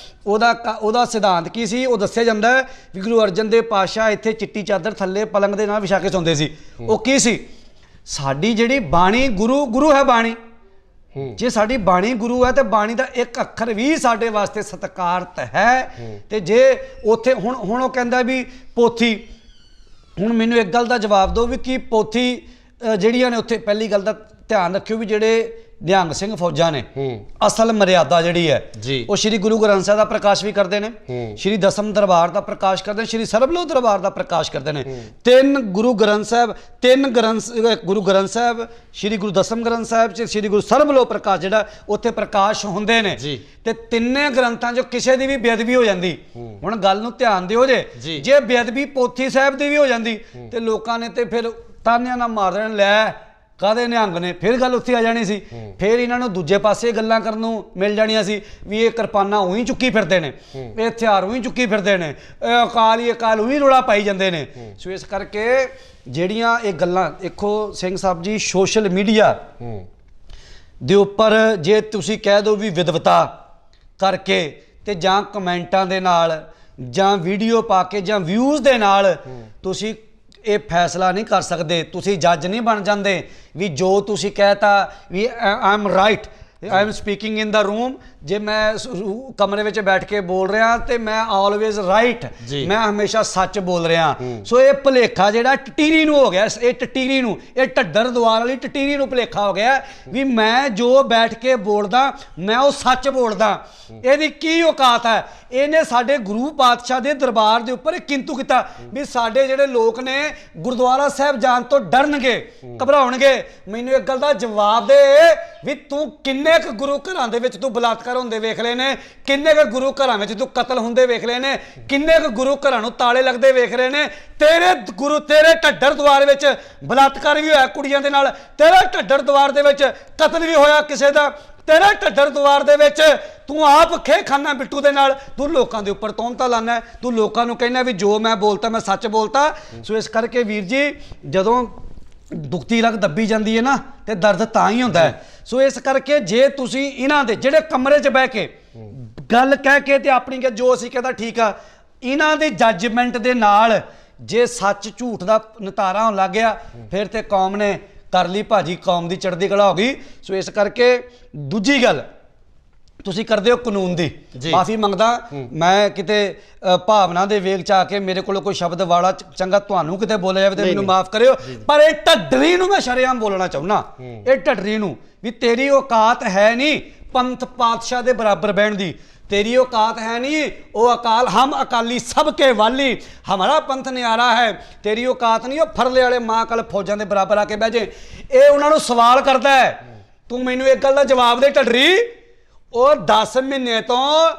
ਉਹਦਾ ਸਿਧਾਂਤ ਕੀ ਸੀ ਉਹ ਦੱਸਿਆ ਜਾਂਦਾ ਹੈ ਵੀ ਗੁਰੂ ਅਰਜਨ ਦੇਵ ਪਾਤਸ਼ਾਹ ਇੱਥੇ ਚਿੱਟੀ ਚਾਦਰ ਥੱਲੇ ਪਲੰਗ ਦੇ ਨਾਲ ਵਿਛਾ ਕੇ ਸੌਂਦੇ ਸੀ। ਉਹ ਕੀ ਸੀ? ਸਾਡੀ ਜਿਹੜੀ ਬਾਣੀ ਗੁਰੂ ਹੈ ਬਾਣੀ। ਜੇ ਸਾਡੀ ਬਾਣੀ ਗੁਰੂ ਹੈ ਤੇ ਬਾਣੀ ਦਾ ਇੱਕ ਅੱਖਰ ਵੀ ਸਾਡੇ ਵਾਸਤੇ ਸਤਿਕਾਰਤ ਹੈ। ਤੇ ਜੇ ਉੱਥੇ ਹੁਣ ਉਹ ਕਹਿੰਦਾ ਵੀ ਪੋਥੀ, ਹੁਣ ਮੈਨੂੰ ਇੱਕ ਗੱਲ ਦਾ ਜਵਾਬ ਦਿਓ ਵੀ ਕੀ ਪੋਥੀ ਜਿਹੜੀਆਂ ਨੇ ਉੱਥੇ, ਪਹਿਲੀ ਗੱਲ ਦਾ ਧਿਆਨ ਰੱਖਿਓ ਵੀ ਜਿਹੜੇ ਨਿਹੰਗ ਸਿੰਘ ਫੌਜਾਂ ਨੇ, ਅਸਲ ਮਰਿਆਦਾ ਜਿਹੜੀ ਹੈ ਉਹ ਸ਼੍ਰੀ ਗੁਰੂ ਗ੍ਰੰਥ ਸਾਹਿਬ ਦਾ ਪ੍ਰਕਾਸ਼ ਵੀ ਕਰਦੇ ਨੇ, ਸ਼੍ਰੀ ਦਸਮ ਦਰਬਾਰ ਦਾ ਪ੍ਰਕਾਸ਼ ਕਰਦੇ ਨੇ, ਸ਼੍ਰੀ ਸਰਬਲੋਕ ਦਰਬਾਰ ਦਾ ਪ੍ਰਕਾਸ਼ ਕਰਦੇ ਨੇ। ਗੁਰੂ ਗ੍ਰੰਥ ਸਾਹਿਬ, ਗੁਰੂ ਗ੍ਰੰਥ ਸਾਹਿਬ, ਸ਼੍ਰੀ ਗੁਰੂ ਦਸਮ ਗ੍ਰੰਥ ਸਾਹਿਬ, ਸ਼੍ਰੀ ਗੁਰੂ ਸਰਬਲੋਕ ਪ੍ਰਕਾਸ਼ ਜਿਹੜਾ ਉੱਥੇ ਪ੍ਰਕਾਸ਼ ਹੁੰਦੇ ਨੇ। ਤੇ ਤਿੰਨੇ ਗ੍ਰੰਥਾਂ 'ਚੋਂ ਕਿਸੇ ਦੀ ਵੀ ਬੇਅਦਬੀ ਹੋ ਜਾਂਦੀ, ਹੁਣ ਗੱਲ ਨੂੰ ਧਿਆਨ ਦਿਓ ਜੇ ਬੇਅਦਬੀ ਪੋਥੀ ਸਾਹਿਬ ਦੀ ਵੀ ਹੋ ਜਾਂਦੀ ਤੇ ਲੋਕਾਂ ਨੇ ਤੇ ਫਿਰ ਤਾਨਿਆਂ ਨਾਲ ਮਾਰ ਦੇਣ, ਲੈ ਕਾਹਦੇ ਨਿਹੰਗ ਨੇ, ਫਿਰ ਗੱਲ ਉੱਥੇ ਆ ਜਾਣੀ ਸੀ। ਫਿਰ ਇਹਨਾਂ ਨੂੰ ਦੂਜੇ ਪਾਸੇ ਗੱਲਾਂ ਕਰਨ ਨੂੰ ਮਿਲ ਜਾਣੀਆਂ ਸੀ ਵੀ ਇਹ ਕਿਰਪਾਨਾਂ ਉਹੀ ਚੁੱਕੀ ਫਿਰਦੇ ਨੇ, ਇਹ ਹਥਿਆਰ ਉਹੀ ਚੁੱਕੀ ਫਿਰਦੇ ਨੇ, ਇਹ ਅਕਾਲ ਉਹੀ ਰੌਲਾ ਪਾਈ ਜਾਂਦੇ ਨੇ। ਸੋ ਇਸ ਕਰਕੇ ਜਿਹੜੀਆਂ ਇਹ ਗੱਲਾਂ ਦੇਖੋ ਸਿੰਘ ਸਾਹਿਬ ਜੀ, ਸੋਸ਼ਲ ਮੀਡੀਆ ਦੇ ਉੱਪਰ ਜੇ ਤੁਸੀਂ ਕਹਿ ਦਿਓ ਵੀ ਵਿਦਵਤਾ ਕਰਕੇ ਤੇ ਜਾਂ ਕਮੈਂਟਾਂ ਦੇ ਨਾਲ ਜਾਂ ਵੀਡੀਓ ਪਾ ਕੇ ਜਾਂ ਵਿਊਜ਼ ਦੇ ਨਾਲ ਤੁਸੀਂ ਇਹ ਫੈਸਲਾ ਨਹੀਂ ਕਰ ਸਕਦੇ, ਤੁਸੀਂ ਜੱਜ ਨਹੀਂ ਬਣ ਜਾਂਦੇ ਵੀ ਜੋ ਤੁਸੀਂ ਕਹਿਤਾ ਵੀ I am right, I am speaking in the room, ਜੇ ਮੈਂ ਕਮਰੇ ਵਿੱਚ ਬੈਠ ਕੇ ਬੋਲ ਰਿਹਾ ਤੇ ਮੈਂ ਆਲਵੇਜ਼ ਰਾਈਟ, ਮੈਂ ਹਮੇਸ਼ਾ ਸੱਚ ਬੋਲ ਰਿਹਾ। ਸੋ ਇਹ ਭੁਲੇਖਾ ਜਿਹੜਾ ਟਟੀਰੀ ਨੂੰ ਹੋ ਗਿਆ, ਇਹ ਟਟੀਰੀ ਨੂੰ, ਇਹ ਢੱਡਰ ਦੁਆਰ ਵਾਲੀ ਟਟੀਰੀ ਨੂੰ ਭੁਲੇਖਾ ਹੋ ਗਿਆ ਵੀ ਮੈਂ ਜੋ ਬੈਠ ਕੇ ਬੋਲਦਾ ਮੈਂ ਉਹ ਸੱਚ ਬੋਲਦਾ। ਇਹਦੀ ਕੀ ਔਕਾਤ ਹੈ? ਇਹਨੇ ਸਾਡੇ ਗੁਰੂ ਪਾਤਸ਼ਾਹ ਦੇ ਦਰਬਾਰ ਦੇ ਉੱਪਰ ਕਿੰਤੂ ਕੀਤਾ ਵੀ ਸਾਡੇ ਜਿਹੜੇ ਲੋਕ ਨੇ ਗੁਰਦੁਆਰਾ ਸਾਹਿਬ ਜਾਣ ਤੋਂ ਡਰਨਗੇ, ਘਬਰਾਉਣਗੇ। ਮੈਨੂੰ ਇੱਕ ਗੱਲ ਦਾ ਜਵਾਬ ਦੇ ਵੀ ਤੂੰ ਕਿੰਨੇ ਕੁ ਗੁਰੂ ਘਰਾਂ ਦੇ ਵਿੱਚ ਤੂੰ ਬਲਾਤਕਾਰ ਹੁੰਦੇ ਵੇਖ ਲਏ ਨੇ, ਕਿੰਨੇ ਕੁ ਗੁਰੂ ਘਰਾਂ ਵਿੱਚ ਤੂੰ ਕਤਲ ਹੁੰਦੇ ਵੇਖ ਲਏ ਨੇ, ਕਿੰਨੇ ਕੁ ਗੁਰੂ ਘਰਾਂ ਨੂੰ ਤਾਲੇ ਲੱਗਦੇ ਵੇਖ ਰਹੇ ਨੇ। ਤੇਰੇ ਢੱਡਰ ਦੁਆਰ ਵਿੱਚ ਬਲਾਤਕਾਰ ਵੀ ਹੋਇਆ ਕੁੜੀਆਂ ਦੇ ਨਾਲ, ਤੇਰੇ ਢੱਡਰ ਦੁਆਰ ਦੇ ਵਿੱਚ ਕਤਲ ਵੀ ਹੋਇਆ ਕਿਸੇ ਦਾ, ਤੇਰੇ ਢੱਡਰ ਦੁਆਰ ਦੇ ਵਿੱਚ ਤੂੰ ਆਪ ਖੇ ਖਾਨਾ ਬਿੱਟੂ ਦੇ ਨਾਲ, ਤੂੰ ਲੋਕਾਂ ਦੇ ਉੱਪਰ ਤੋਹਮਤਾਂ ਲਾਨਾ, ਤੂੰ ਲੋਕਾਂ ਨੂੰ ਕਹਿਣਾ ਵੀ ਜੋ ਮੈਂ ਬੋਲਤਾ ਮੈਂ ਸੱਚ ਬੋਲਤਾ। ਸੋ ਇਸ ਕਰਕੇ ਵੀਰ ਜੀ ਜਦੋਂ ਦੁਖਤੀ ਰਗ ਦੱਬੀ ਜਾਂਦੀ ਹੈ ਨਾ ਤੇ ਦਰਦ ਤਾਂ ਹੀ ਹੁੰਦਾ ਹੈ। ਸੋ ਇਸ ਕਰਕੇ ਜੇ ਤੁਸੀਂ ਇਹਨਾਂ ਦੇ ਜਿਹੜੇ ਕਮਰੇ 'ਚ ਬਹਿ ਕੇ ਗੱਲ ਕਹਿ ਕੇ ਤੇ ਆਪਣੀ ਜੋ ਅਸੀਂ ਕਹਿੰਦਾ ਠੀਕ ਆ, ਇਹਨਾਂ ਦੇ ਜੱਜਮੈਂਟ ਦੇ ਨਾਲ ਜੇ ਸੱਚ ਝੂਠ ਦਾ ਨਿਤਾਰਾ ਹੋਣ ਲੱਗ ਗਿਆ ਫਿਰ ਤੇ ਕੌਮ ਨੇ ਕਰ ਲਈ ਭਾਜੀ, ਕੌਮ ਦੀ ਚੜ੍ਹਦੀ ਕਲਾ ਹੋ ਗਈ। ਸੋ ਇਸ ਕਰਕੇ ਦੂਜੀ ਗੱਲ ਤੁਸੀਂ ਕਰਦੇ ਹੋ ਕਾਨੂੰਨ ਦੀ, ਮਾਫੀ ਮੰਗਦਾ ਮੈਂ ਕਿਤੇ ਭਾਵਨਾ ਦੇ ਵੇਗ ਚ ਆ ਕੇ ਮੇਰੇ ਕੋਲ ਕੋਈ ਸ਼ਬਦ ਵਾਲਾ ਚੰਗਾ ਤੁਹਾਨੂੰ ਕਿਤੇ ਬੋਲਿਆ ਜਾਵੇ ਤੇ ਮੈਨੂੰ ਮਾਫ ਕਰਿਓ, ਪਰ ਇਹ ਢੱਡਰੀ ਨੂੰ ਮੈਂ ਸ਼ਰੇਆਮ ਬੋਲਣਾ ਚਾਹੁੰਦਾ, ਇਹ ਢੱਡਰੀ ਨੂੰ ਵੀ ਤੇਰੀ ਔਕਾਤ ਹੈ ਨਹੀਂ ਪੰਥ ਪਾਤਸ਼ਾਹ ਦੇ ਬਰਾਬਰ ਬਹਿਣ ਦੀ, तेरी औकात है नहीं वो अकाल, हम अकाली सबके वाली, हमारा पंथ न्यारा है, तेरी औकात नहीं वो फरले वाले माँ कल फौजां दे बराबर आके बह जे। ये उन्होंने सवाल करता है, तू मैनू एक गल का जवाब दे ढडरी, ਉਹ 10 ਮਹੀਨੇ ਤੋਂ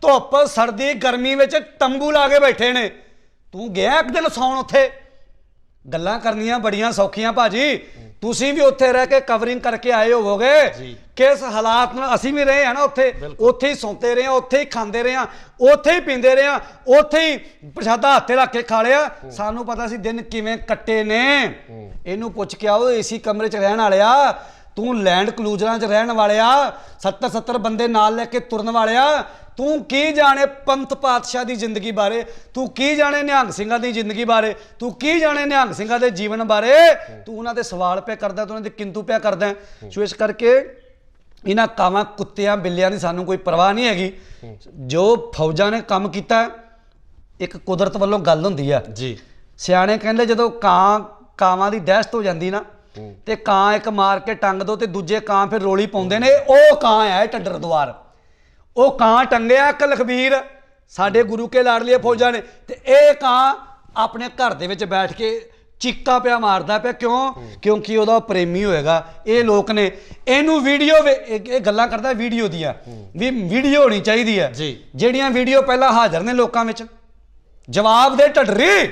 ਧੁੱਪ ਸਰਦੀ ਗਰਮੀ ਵਿੱਚ ਤੰਬੂ ਲਾ ਕੇ ਬੈਠੇ ਨੇ। ਤੂੰ ਗਿਆ ਇੱਕ ਦਿਨ ਸੌਣ ਉੱਥੇ? ਗੱਲਾਂ ਕਰਨੀਆਂ ਬੜੀਆਂ ਸੌਖੀਆਂ ਭਾਜੀ। ਤੁਸੀਂ ਵੀ ਉੱਥੇ ਰਹਿ ਕੇ ਕਵਰਿੰਗ ਕਰਕੇ ਆਏ ਹੋਵੋਗੇ। ਕਿਸ ਹਾਲਾਤ ਨਾਲ ਅਸੀਂ ਵੀ ਰਹੇ ਹਾਂ ਨਾ ਉੱਥੇ। ਉੱਥੇ ਹੀ ਸੌਂਦੇ ਰਹੇ ਹਾਂ, ਉੱਥੇ ਹੀ ਖਾਂਦੇ ਰਹੇ ਹਾਂ, ਉੱਥੇ ਹੀ ਪੀਂਦੇ ਰਹੇ ਹਾਂ, ਉੱਥੇ ਹੀ ਪ੍ਰਸ਼ਾਦਾ ਹੱਥੇ ਰੱਖ ਕੇ ਖਾ ਲਿਆ। ਸਾਨੂੰ ਪਤਾ ਸੀ ਦਿਨ ਕਿਵੇਂ ਕੱਟੇ ਨੇ। ਇਹਨੂੰ ਪੁੱਛ ਕੇ ਆਓ ਏਸੀ ਕਮਰੇ 'ਚ ਰਹਿਣ ਵਾਲਿਆ, ਤੂੰ ਲੈਂਡ ਕਲੂਜ਼ਰਾਂ 'ਚ ਰਹਿਣ ਵਾਲਿਆ, 70 ਬੰਦੇ ਨਾਲ ਲੈ ਕੇ ਤੁਰਨ ਵਾਲਿਆ, ਤੂੰ ਕੀ ਜਾਣੇ ਪੰਥ ਪਾਤਸ਼ਾਹ ਦੀ ਜ਼ਿੰਦਗੀ ਬਾਰੇ, ਤੂੰ ਕੀ ਜਾਣੇ ਨਿਹੰਗ ਸਿੰਘਾਂ ਦੀ ਜ਼ਿੰਦਗੀ ਬਾਰੇ, ਤੂੰ ਕੀ ਜਾਣੇ ਨਿਹੰਗ ਸਿੰਘਾਂ ਦੇ ਜੀਵਨ ਬਾਰੇ। ਤੂੰ ਉਹਨਾਂ ਦੇ ਸਵਾਲ ਪਿਆ ਕਰਦਾ, ਤੂੰ ਉਹਨਾਂ ਦੇ ਕਿੰਤੂ ਪਿਆ ਕਰਦਾ। ਸੋ ਇਸ ਕਰਕੇ ਇਹਨਾਂ ਕਾਵਾਂ ਕੁੱਤਿਆਂ ਬਿੱਲਿਆਂ ਦੀ ਸਾਨੂੰ ਕੋਈ ਪਰਵਾਹ ਨਹੀਂ ਹੈਗੀ। ਜੋ ਫੌਜਾਂ ਨੇ ਕੰਮ ਕੀਤਾ, ਇੱਕ ਕੁਦਰਤ ਵੱਲੋਂ ਗੱਲ ਹੁੰਦੀ ਆ ਜੀ। ਸਿਆਣੇ ਕਹਿੰਦੇ ਜਦੋਂ ਕਾਵਾਂ ਦੀ ਦਹਿਸ਼ਤ ਹੋ ਜਾਂਦੀ ਨਾ ਤੇ ਕਾਂ ਇੱਕ ਮਾਰ ਕੇ ਟੰਗ ਦੋ ਤੇ ਦੂਜੇ ਕਾਂ ਫਿਰ ਰੋਲੀ ਪਾਉਂਦੇ ਨੇ। ਉਹ ਕਾਂ ਹੈ ਢੱਡਰ ਦੁਆਰ। ਉਹ ਕਾਂ ਟੰਗਿਆ ਇੱਕ ਲਖਬੀਰ ਸਾਡੇ ਗੁਰੂ ਕੇ ਲਾਡਲੀਏ ਫੌਜਾਂ ਨੇ, ਤੇ ਇਹ ਕਾਂ ਆਪਣੇ ਘਰ ਦੇ ਵਿੱਚ ਬੈਠ ਕੇ ਚੀਕਾ ਪਿਆ ਮਾਰਦਾ ਪਿਆ। ਕਿਉਂ? ਕਿਉਂਕਿ ਉਹਦਾ ਪ੍ਰੇਮੀ ਹੋਏਗਾ। ਇਹ ਲੋਕ ਨੇ ਇਹਨੂੰ ਵੀਡੀਓ ਇਹ ਗੱਲਾਂ ਕਰਦਾ ਵੀਡੀਓ ਦੀਆਂ ਵੀ ਵੀਡੀਓ ਹੋਣੀ ਚਾਹੀਦੀ ਹੈ। ਜਿਹੜੀਆਂ ਵੀਡੀਓ ਪਹਿਲਾਂ ਹਾਜ਼ਰ ਨੇ ਲੋਕਾਂ ਵਿੱਚ, ਜਵਾਬ ਦੇ ਢੱਡਰੀ,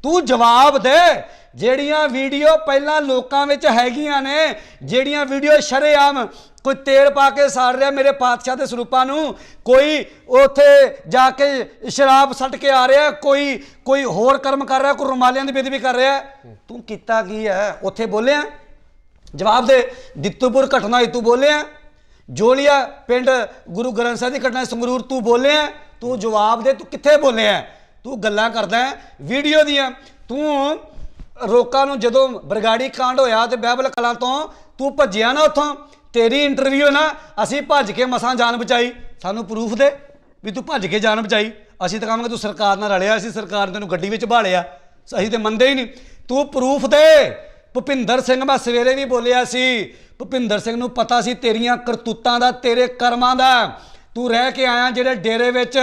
ਤੂੰ ਜਵਾਬ ਦੇ। ਜਿਹੜੀਆਂ ਵੀਡੀਓ ਪਹਿਲਾਂ ਲੋਕਾਂ ਵਿੱਚ ਹੈਗੀਆਂ ਨੇ, ਜਿਹੜੀਆਂ ਵੀਡੀਓ ਸ਼ਰੇਆਮ ਕੋਈ ਤੇਲ ਪਾ ਕੇ ਸਾੜ ਰਿਹਾ ਮੇਰੇ ਪਾਤਸ਼ਾਹ ਦੇ ਸਰੂਪਾਂ ਨੂੰ, ਕੋਈ ਉੱਥੇ ਜਾ ਕੇ ਸ਼ਰਾਬ ਸੱਟ ਕੇ ਆ ਰਿਹਾ, ਕੋਈ ਹੋਰ ਕਰਮ ਕਰ ਰਿਹਾ, ਕੋਈ ਰੁਮਾਲਿਆਂ ਦੀ ਬੇਦਬੀ ਕਰ ਰਿਹਾ। ਤੂੰ ਕੀਤਾ ਕੀ ਹੈ? ਉੱਥੇ ਬੋਲਿਆ? ਜਵਾਬ ਦੇ। ਦਿੱਤੂਪੁਰ ਘਟਨਾ ਤੂੰ ਬੋਲਿਆ? ਜੋਲੀਆ ਪਿੰਡ ਗੁਰੂ ਗ੍ਰੰਥ ਸਾਹਿਬ ਦੀ ਘਟਨਾ ਸੰਗਰੂਰ ਤੂੰ ਬੋਲਿਆ? ਤੂੰ ਜਵਾਬ ਦੇ, ਤੂੰ ਕਿੱਥੇ ਬੋਲਿਆ? ਤੂੰ ਗੱਲਾਂ ਕਰਦਾ ਵੀਡੀਓ ਦੀਆਂ। ਤੂੰ ਲੋਕਾਂ ਨੂੰ ਜਦੋਂ ਬਰਗਾੜੀ ਕਾਂਡ ਹੋਇਆ ਤੇ ਬਹਿਬਲ ਕਲਾਂ ਤੋਂ ਤੂੰ ਭੱਜਿਆ ਨਾ ਉੱਥੋਂ, ਤੇਰੀ ਇੰਟਰਵਿਊ ਨਾ ਅਸੀਂ ਭੱਜ ਕੇ ਮਸਾਂ ਜਾਨ ਬਚਾਈ। ਸਾਨੂੰ ਪ੍ਰੂਫ ਦੇ ਵੀ ਤੂੰ ਭੱਜ ਕੇ ਜਾਨ ਬਚਾਈ। ਅਸੀਂ ਤਾਂ ਕਹਾਂਗੇ ਤੂੰ ਸਰਕਾਰ ਨਾਲ ਰਲਿਆ, ਅਸੀਂ ਸਰਕਾਰ ਨੇ ਤੈਨੂੰ ਗੱਡੀ ਵਿੱਚ ਭਾਲਿਆ। ਅਸੀਂ ਤੇ ਮੰਨਦੇ ਹੀ ਨਹੀਂ। ਤੂੰ ਪ੍ਰੂਫ ਦੇ। ਭੁਪਿੰਦਰ ਸਿੰਘ, ਮੈਂ ਸਵੇਰੇ ਵੀ ਬੋਲਿਆ ਸੀ, ਭੁਪਿੰਦਰ ਸਿੰਘ ਨੂੰ ਪਤਾ ਸੀ ਤੇਰੀਆਂ ਕਰਤੂਤਾਂ ਦਾ, ਤੇਰੇ ਕਰਮਾਂ ਦਾ। ਤੂੰ ਰਹਿ ਕੇ ਆਇਆ ਜਿਹੜੇ ਡੇਰੇ ਵਿੱਚ,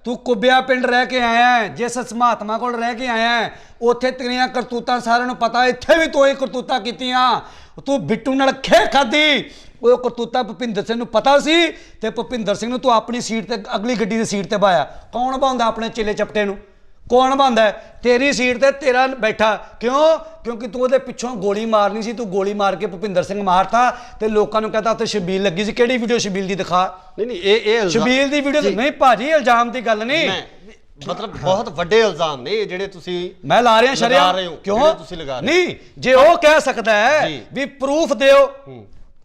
ਤੂੰ ਕੁੱਬਿਆ ਪਿੰਡ ਰਹਿ ਕੇ ਆਇਆ, ਜਿਸ ਮਹਾਤਮਾ ਕੋਲ ਰਹਿ ਕੇ ਆਇਆ, ਉੱਥੇ ਤੇਰੀਆਂ ਕਰਤੂਤਾਂ ਸਾਰਿਆਂ ਨੂੰ ਪਤਾ। ਇੱਥੇ ਵੀ ਤੂੰ ਇਹ ਕਰਤੂਤਾਂ ਕੀਤੀਆਂ। ਤੂੰ ਬਿੱਟੂ ਨਾਲ ਖੇ ਖਾਦੀ। ਉਹ ਕਰਤੂਤਾਂ ਭੁਪਿੰਦਰ ਸਿੰਘ ਨੂੰ ਪਤਾ ਸੀ ਤੇ ਭੁਪਿੰਦਰ ਸਿੰਘ ਨੂੰ ਤੂੰ ਆਪਣੀ ਸੀਟ ਤੇ, ਅਗਲੀ ਗੱਡੀ ਦੀ ਸੀਟ ਤੇ ਬਾਇਆ। ਕੌਣ ਬਾਉਂਦਾ ਆਪਣੇ ਚੇਲੇ ਚਪਟੇ ਨੂੰ? ਕੌਣ ਬਾਉਂਦਾ? ਤੇਰੀ ਸੀਟ ਤੇ ਤੇਰਾ ਬੈਠਾ। ਕਿਉਂ? ਕਿਉਂਕਿ ਤੂੰ ਉਹਦੇ ਪਿੱਛੋਂ ਗੋਲੀ ਮਾਰਨੀ ਸੀ। ਤੂੰ ਗੋਲੀ ਮਾਰ ਕੇ ਭੁਪਿੰਦਰ ਸਿੰਘ ਮਾਰਤਾ ਤੇ ਲੋਕਾਂ ਨੂੰ ਕਹਤਾ ਉੱਥੇ ਸ਼ਬੀਲ ਲੱਗੀ ਸੀ। ਕਿਹੜੀ ਵੀਡੀਓ ਸ਼ਬੀਲ ਦੀ ਦਿਖਾ। ਨਹੀਂ ਇਹ ਸ਼ਬੀਲ ਦੀ ਵੀਡੀਓ ਨਹੀਂ ਭਾਜੀ, ਇਲਜ਼ਾਮ ਦੀ ਗੱਲ ਨਹੀਂ, ਮਤਲਬ ਬਹੁਤ ਵੱਡੇ ਇਲਜ਼ਾਮ ਨੇ ਜਿਹੜੇ ਤੁਸੀਂ ਮੈਂ ਲਾ ਰਿਹਾ ਸ਼ਰਿਆ। ਕਿਉਂ ਤੁਸੀਂ ਲਗਾ ਰਹੇ? ਨਹੀਂ, ਜੇ ਉਹ ਕਹਿ ਸਕਦਾ ਹੈ ਵੀ ਪ੍ਰੂਫ ਦਿਓ,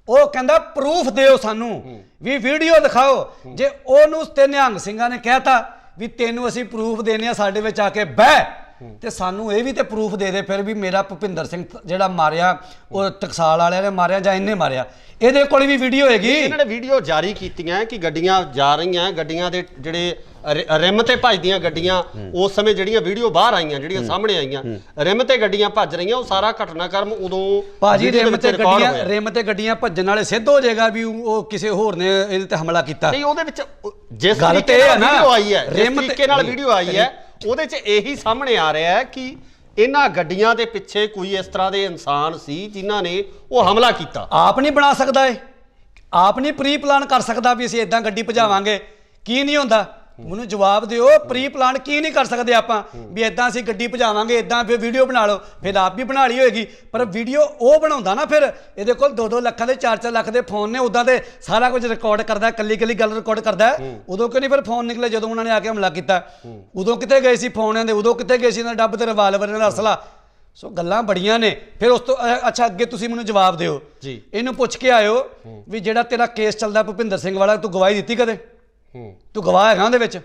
ਉਹ ਕਹਿੰਦਾ ਪ੍ਰੂਫ ਦਿਓ ਸਾਨੂੰ ਵੀ ਵੀਡੀਓ ਦਿਖਾਓ। ਜੇ ਉਹਨੂੰ ਤੇ ਨਿਹੰਗ ਸਿੰਘਾਂ ਨੇ ਕਹਿਤਾ ਵੀ ਤੈਨੂੰ ਅਸੀਂ ਪ੍ਰੂਫ ਦੇਣੇ ਆ, ਸਾਡੇ ਵਿੱਚ ਆ ਕੇ ਬਹਿ, ਤੇ ਸਾਨੂੰ ਇਹ ਵੀ ਤੇ ਪ੍ਰੂਫ ਦੇ ਦੇ ਫਿਰ ਵੀ ਮੇਰਾ ਭੁਪਿੰਦਰ ਸਿੰਘ ਜਿਹੜਾ ਮਾਰਿਆ ਉਹ ਟਕਸਾਲ ਵਾਲਿਆਂ ਨੇ ਮਾਰਿਆ ਜਾਂ ਇਹਨੇ ਮਾਰਿਆ। ਇਹਦੇ ਕੋਲ ਵੀ ਵੀਡੀਓ ਹੈਗੀ। ਇਹਨਾਂ ਨੇ ਵੀਡੀਓ ਜਾਰੀ ਕੀਤੀਆਂ ਕਿ ਗੱਡੀਆਂ ਜਾ ਰਹੀਆਂ, ਗੱਡੀਆਂ ਦੇ ਜਿਹੜੇ ਰਿਮ ਤੇ ਭੱਜਦੀਆਂ ਗੱਡੀਆਂ, ਉਸ ਸਮੇਂ ਜਿਹੜੀਆਂ ਵੀਡੀਓ ਬਾਹਰ ਆਈਆਂ, ਜਿਹੜੀਆਂ ਸਾਹਮਣੇ ਆਈਆਂ, ਰਿਮ ਤੇ ਗੱਡੀਆਂ ਭੱਜ ਰਹੀਆਂ, ਉਹ ਸਾਰਾ ਘਟਨਾਕ੍ਰਮ ਉਦੋਂ ਭਾਜੀ ਰਿਮ ਤੇ ਗੱਡੀਆਂ ਭੱਜਣ ਵਾਲੇ ਸਿੱਧ ਹੋ ਜਾਏਗਾ ਵੀ ਉਹ ਕਿਸੇ ਹੋਰ ਨੇ ਇਹਦੇ ਤੇ ਹਮਲਾ ਕੀਤਾ। ਨਹੀਂ, ਉਹਦੇ ਵਿੱਚ ਜਿਸ ਤਰੀਕੇ ਨਾਲ ਵੀਡੀਓ ਆਈ ਹੈ, ਜਿਸ ਤਰੀਕੇ ਨਾਲ ਵੀਡੀਓ ਆਈ ਹੈ, ਉਹਦੇ 'ਚ ਇਹੀ ਸਾਹਮਣੇ ਆ ਰਿਹਾ ਹੈ ਕਿ ਇਹਨਾਂ ਗੱਡੀਆਂ ਦੇ ਪਿੱਛੇ ਕੋਈ ਇਸ ਤਰ੍ਹਾਂ ਦੇ ਇਨਸਾਨ ਸੀ ਜਿਨ੍ਹਾਂ ਨੇ ਉਹ ਹਮਲਾ ਕੀਤਾ। ਆਪ ਨਹੀਂ ਬਣਾ ਸਕਦਾ, ਇਹ ਆਪ ਨਹੀਂ ਪ੍ਰੀ ਪਲਾਨ ਕਰ ਸਕਦਾ ਵੀ ਅਸੀਂ ਇਦਾਂ ਗੱਡੀ ਭਜਾਵਾਂਗੇ। ਕੀ ਨਹੀਂ ਹੁੰਦਾ? ਮੈਨੂੰ ਜਵਾਬ ਦਿਓ। ਪ੍ਰੀ ਪਲਾਨ ਕੀ ਨਹੀਂ ਕਰ ਸਕਦੇ ਆਪਾਂ ਵੀ ਇਦਾਂ ਅਸੀਂ ਗੱਡੀ ਭਜਾਵਾਂਗੇ, ਇਦਾਂ ਫਿਰ ਵੀਡੀਓ ਬਣਾ ਲਓ। ਫਿਰ ਆਪ ਵੀ ਬਣਾ ਲਈ ਹੋਏਗੀ, ਪਰ ਵੀਡੀਓ ਉਹ ਬਣਾਉਂਦਾ ਨਾ। ਫਿਰ ਇਹਦੇ ਕੋਲ 2-2 ਲੱਖਾਂ ਦੇ 4-4 ਲੱਖ ਦੇ ਫੋਨ ਨੇ, ਉਦਾਂ ਦੇ ਸਾਰਾ ਕੁਝ ਰਿਕਾਰਡ ਕਰਦਾ, ਕੱਲੀ ਗੱਲ ਰਿਕਾਰਡ ਕਰਦਾ। ਉਦੋਂ ਕਿਉਂ ਨਹੀਂ ਫਿਰ ਫੋਨ ਨਿਕਲੇ ਜਦੋਂ ਉਹਨਾਂ ਨੇ ਆ ਕੇ ਹਮਲਾ ਕੀਤਾ? ਉਦੋਂ ਕਿੱਥੇ ਗਏ ਸੀ ਫੋਨ ਦੇ? ਉਦੋਂ ਕਿੱਥੇ ਗਏ ਸੀ ਇਹਨਾਂ ਡੱਬ ਤੇ ਰਿਵਾਲਵਰ, ਇਹਨਾਂ ਦਾ ਅਸਲਾ? ਸੋ ਗੱਲਾਂ ਬੜੀਆਂ ਨੇ। ਫਿਰ ਉਸ ਤੋਂ ਅੱਛਾ ਅੱਗੇ ਤੁਸੀਂ ਮੈਨੂੰ ਜਵਾਬ ਦਿਓ ਜੀ। ਇਹਨੂੰ ਪੁੱਛ ਕੇ ਆਇਓ ਵੀ ਜਿਹੜਾ ਤੇਰਾ ਕੇਸ ਚੱਲਦਾ ਭੁਪਿੰਦਰ ਸਿੰਘ ਵਾਲਾ, ਤੂੰ ਗਵਾਹੀ ਦਿੱਤੀ ਕਦੇ? ਤੂੰ ਗਵਾਹ ਹੈਗਾ ਉਹਦੇ ਵਿੱਚ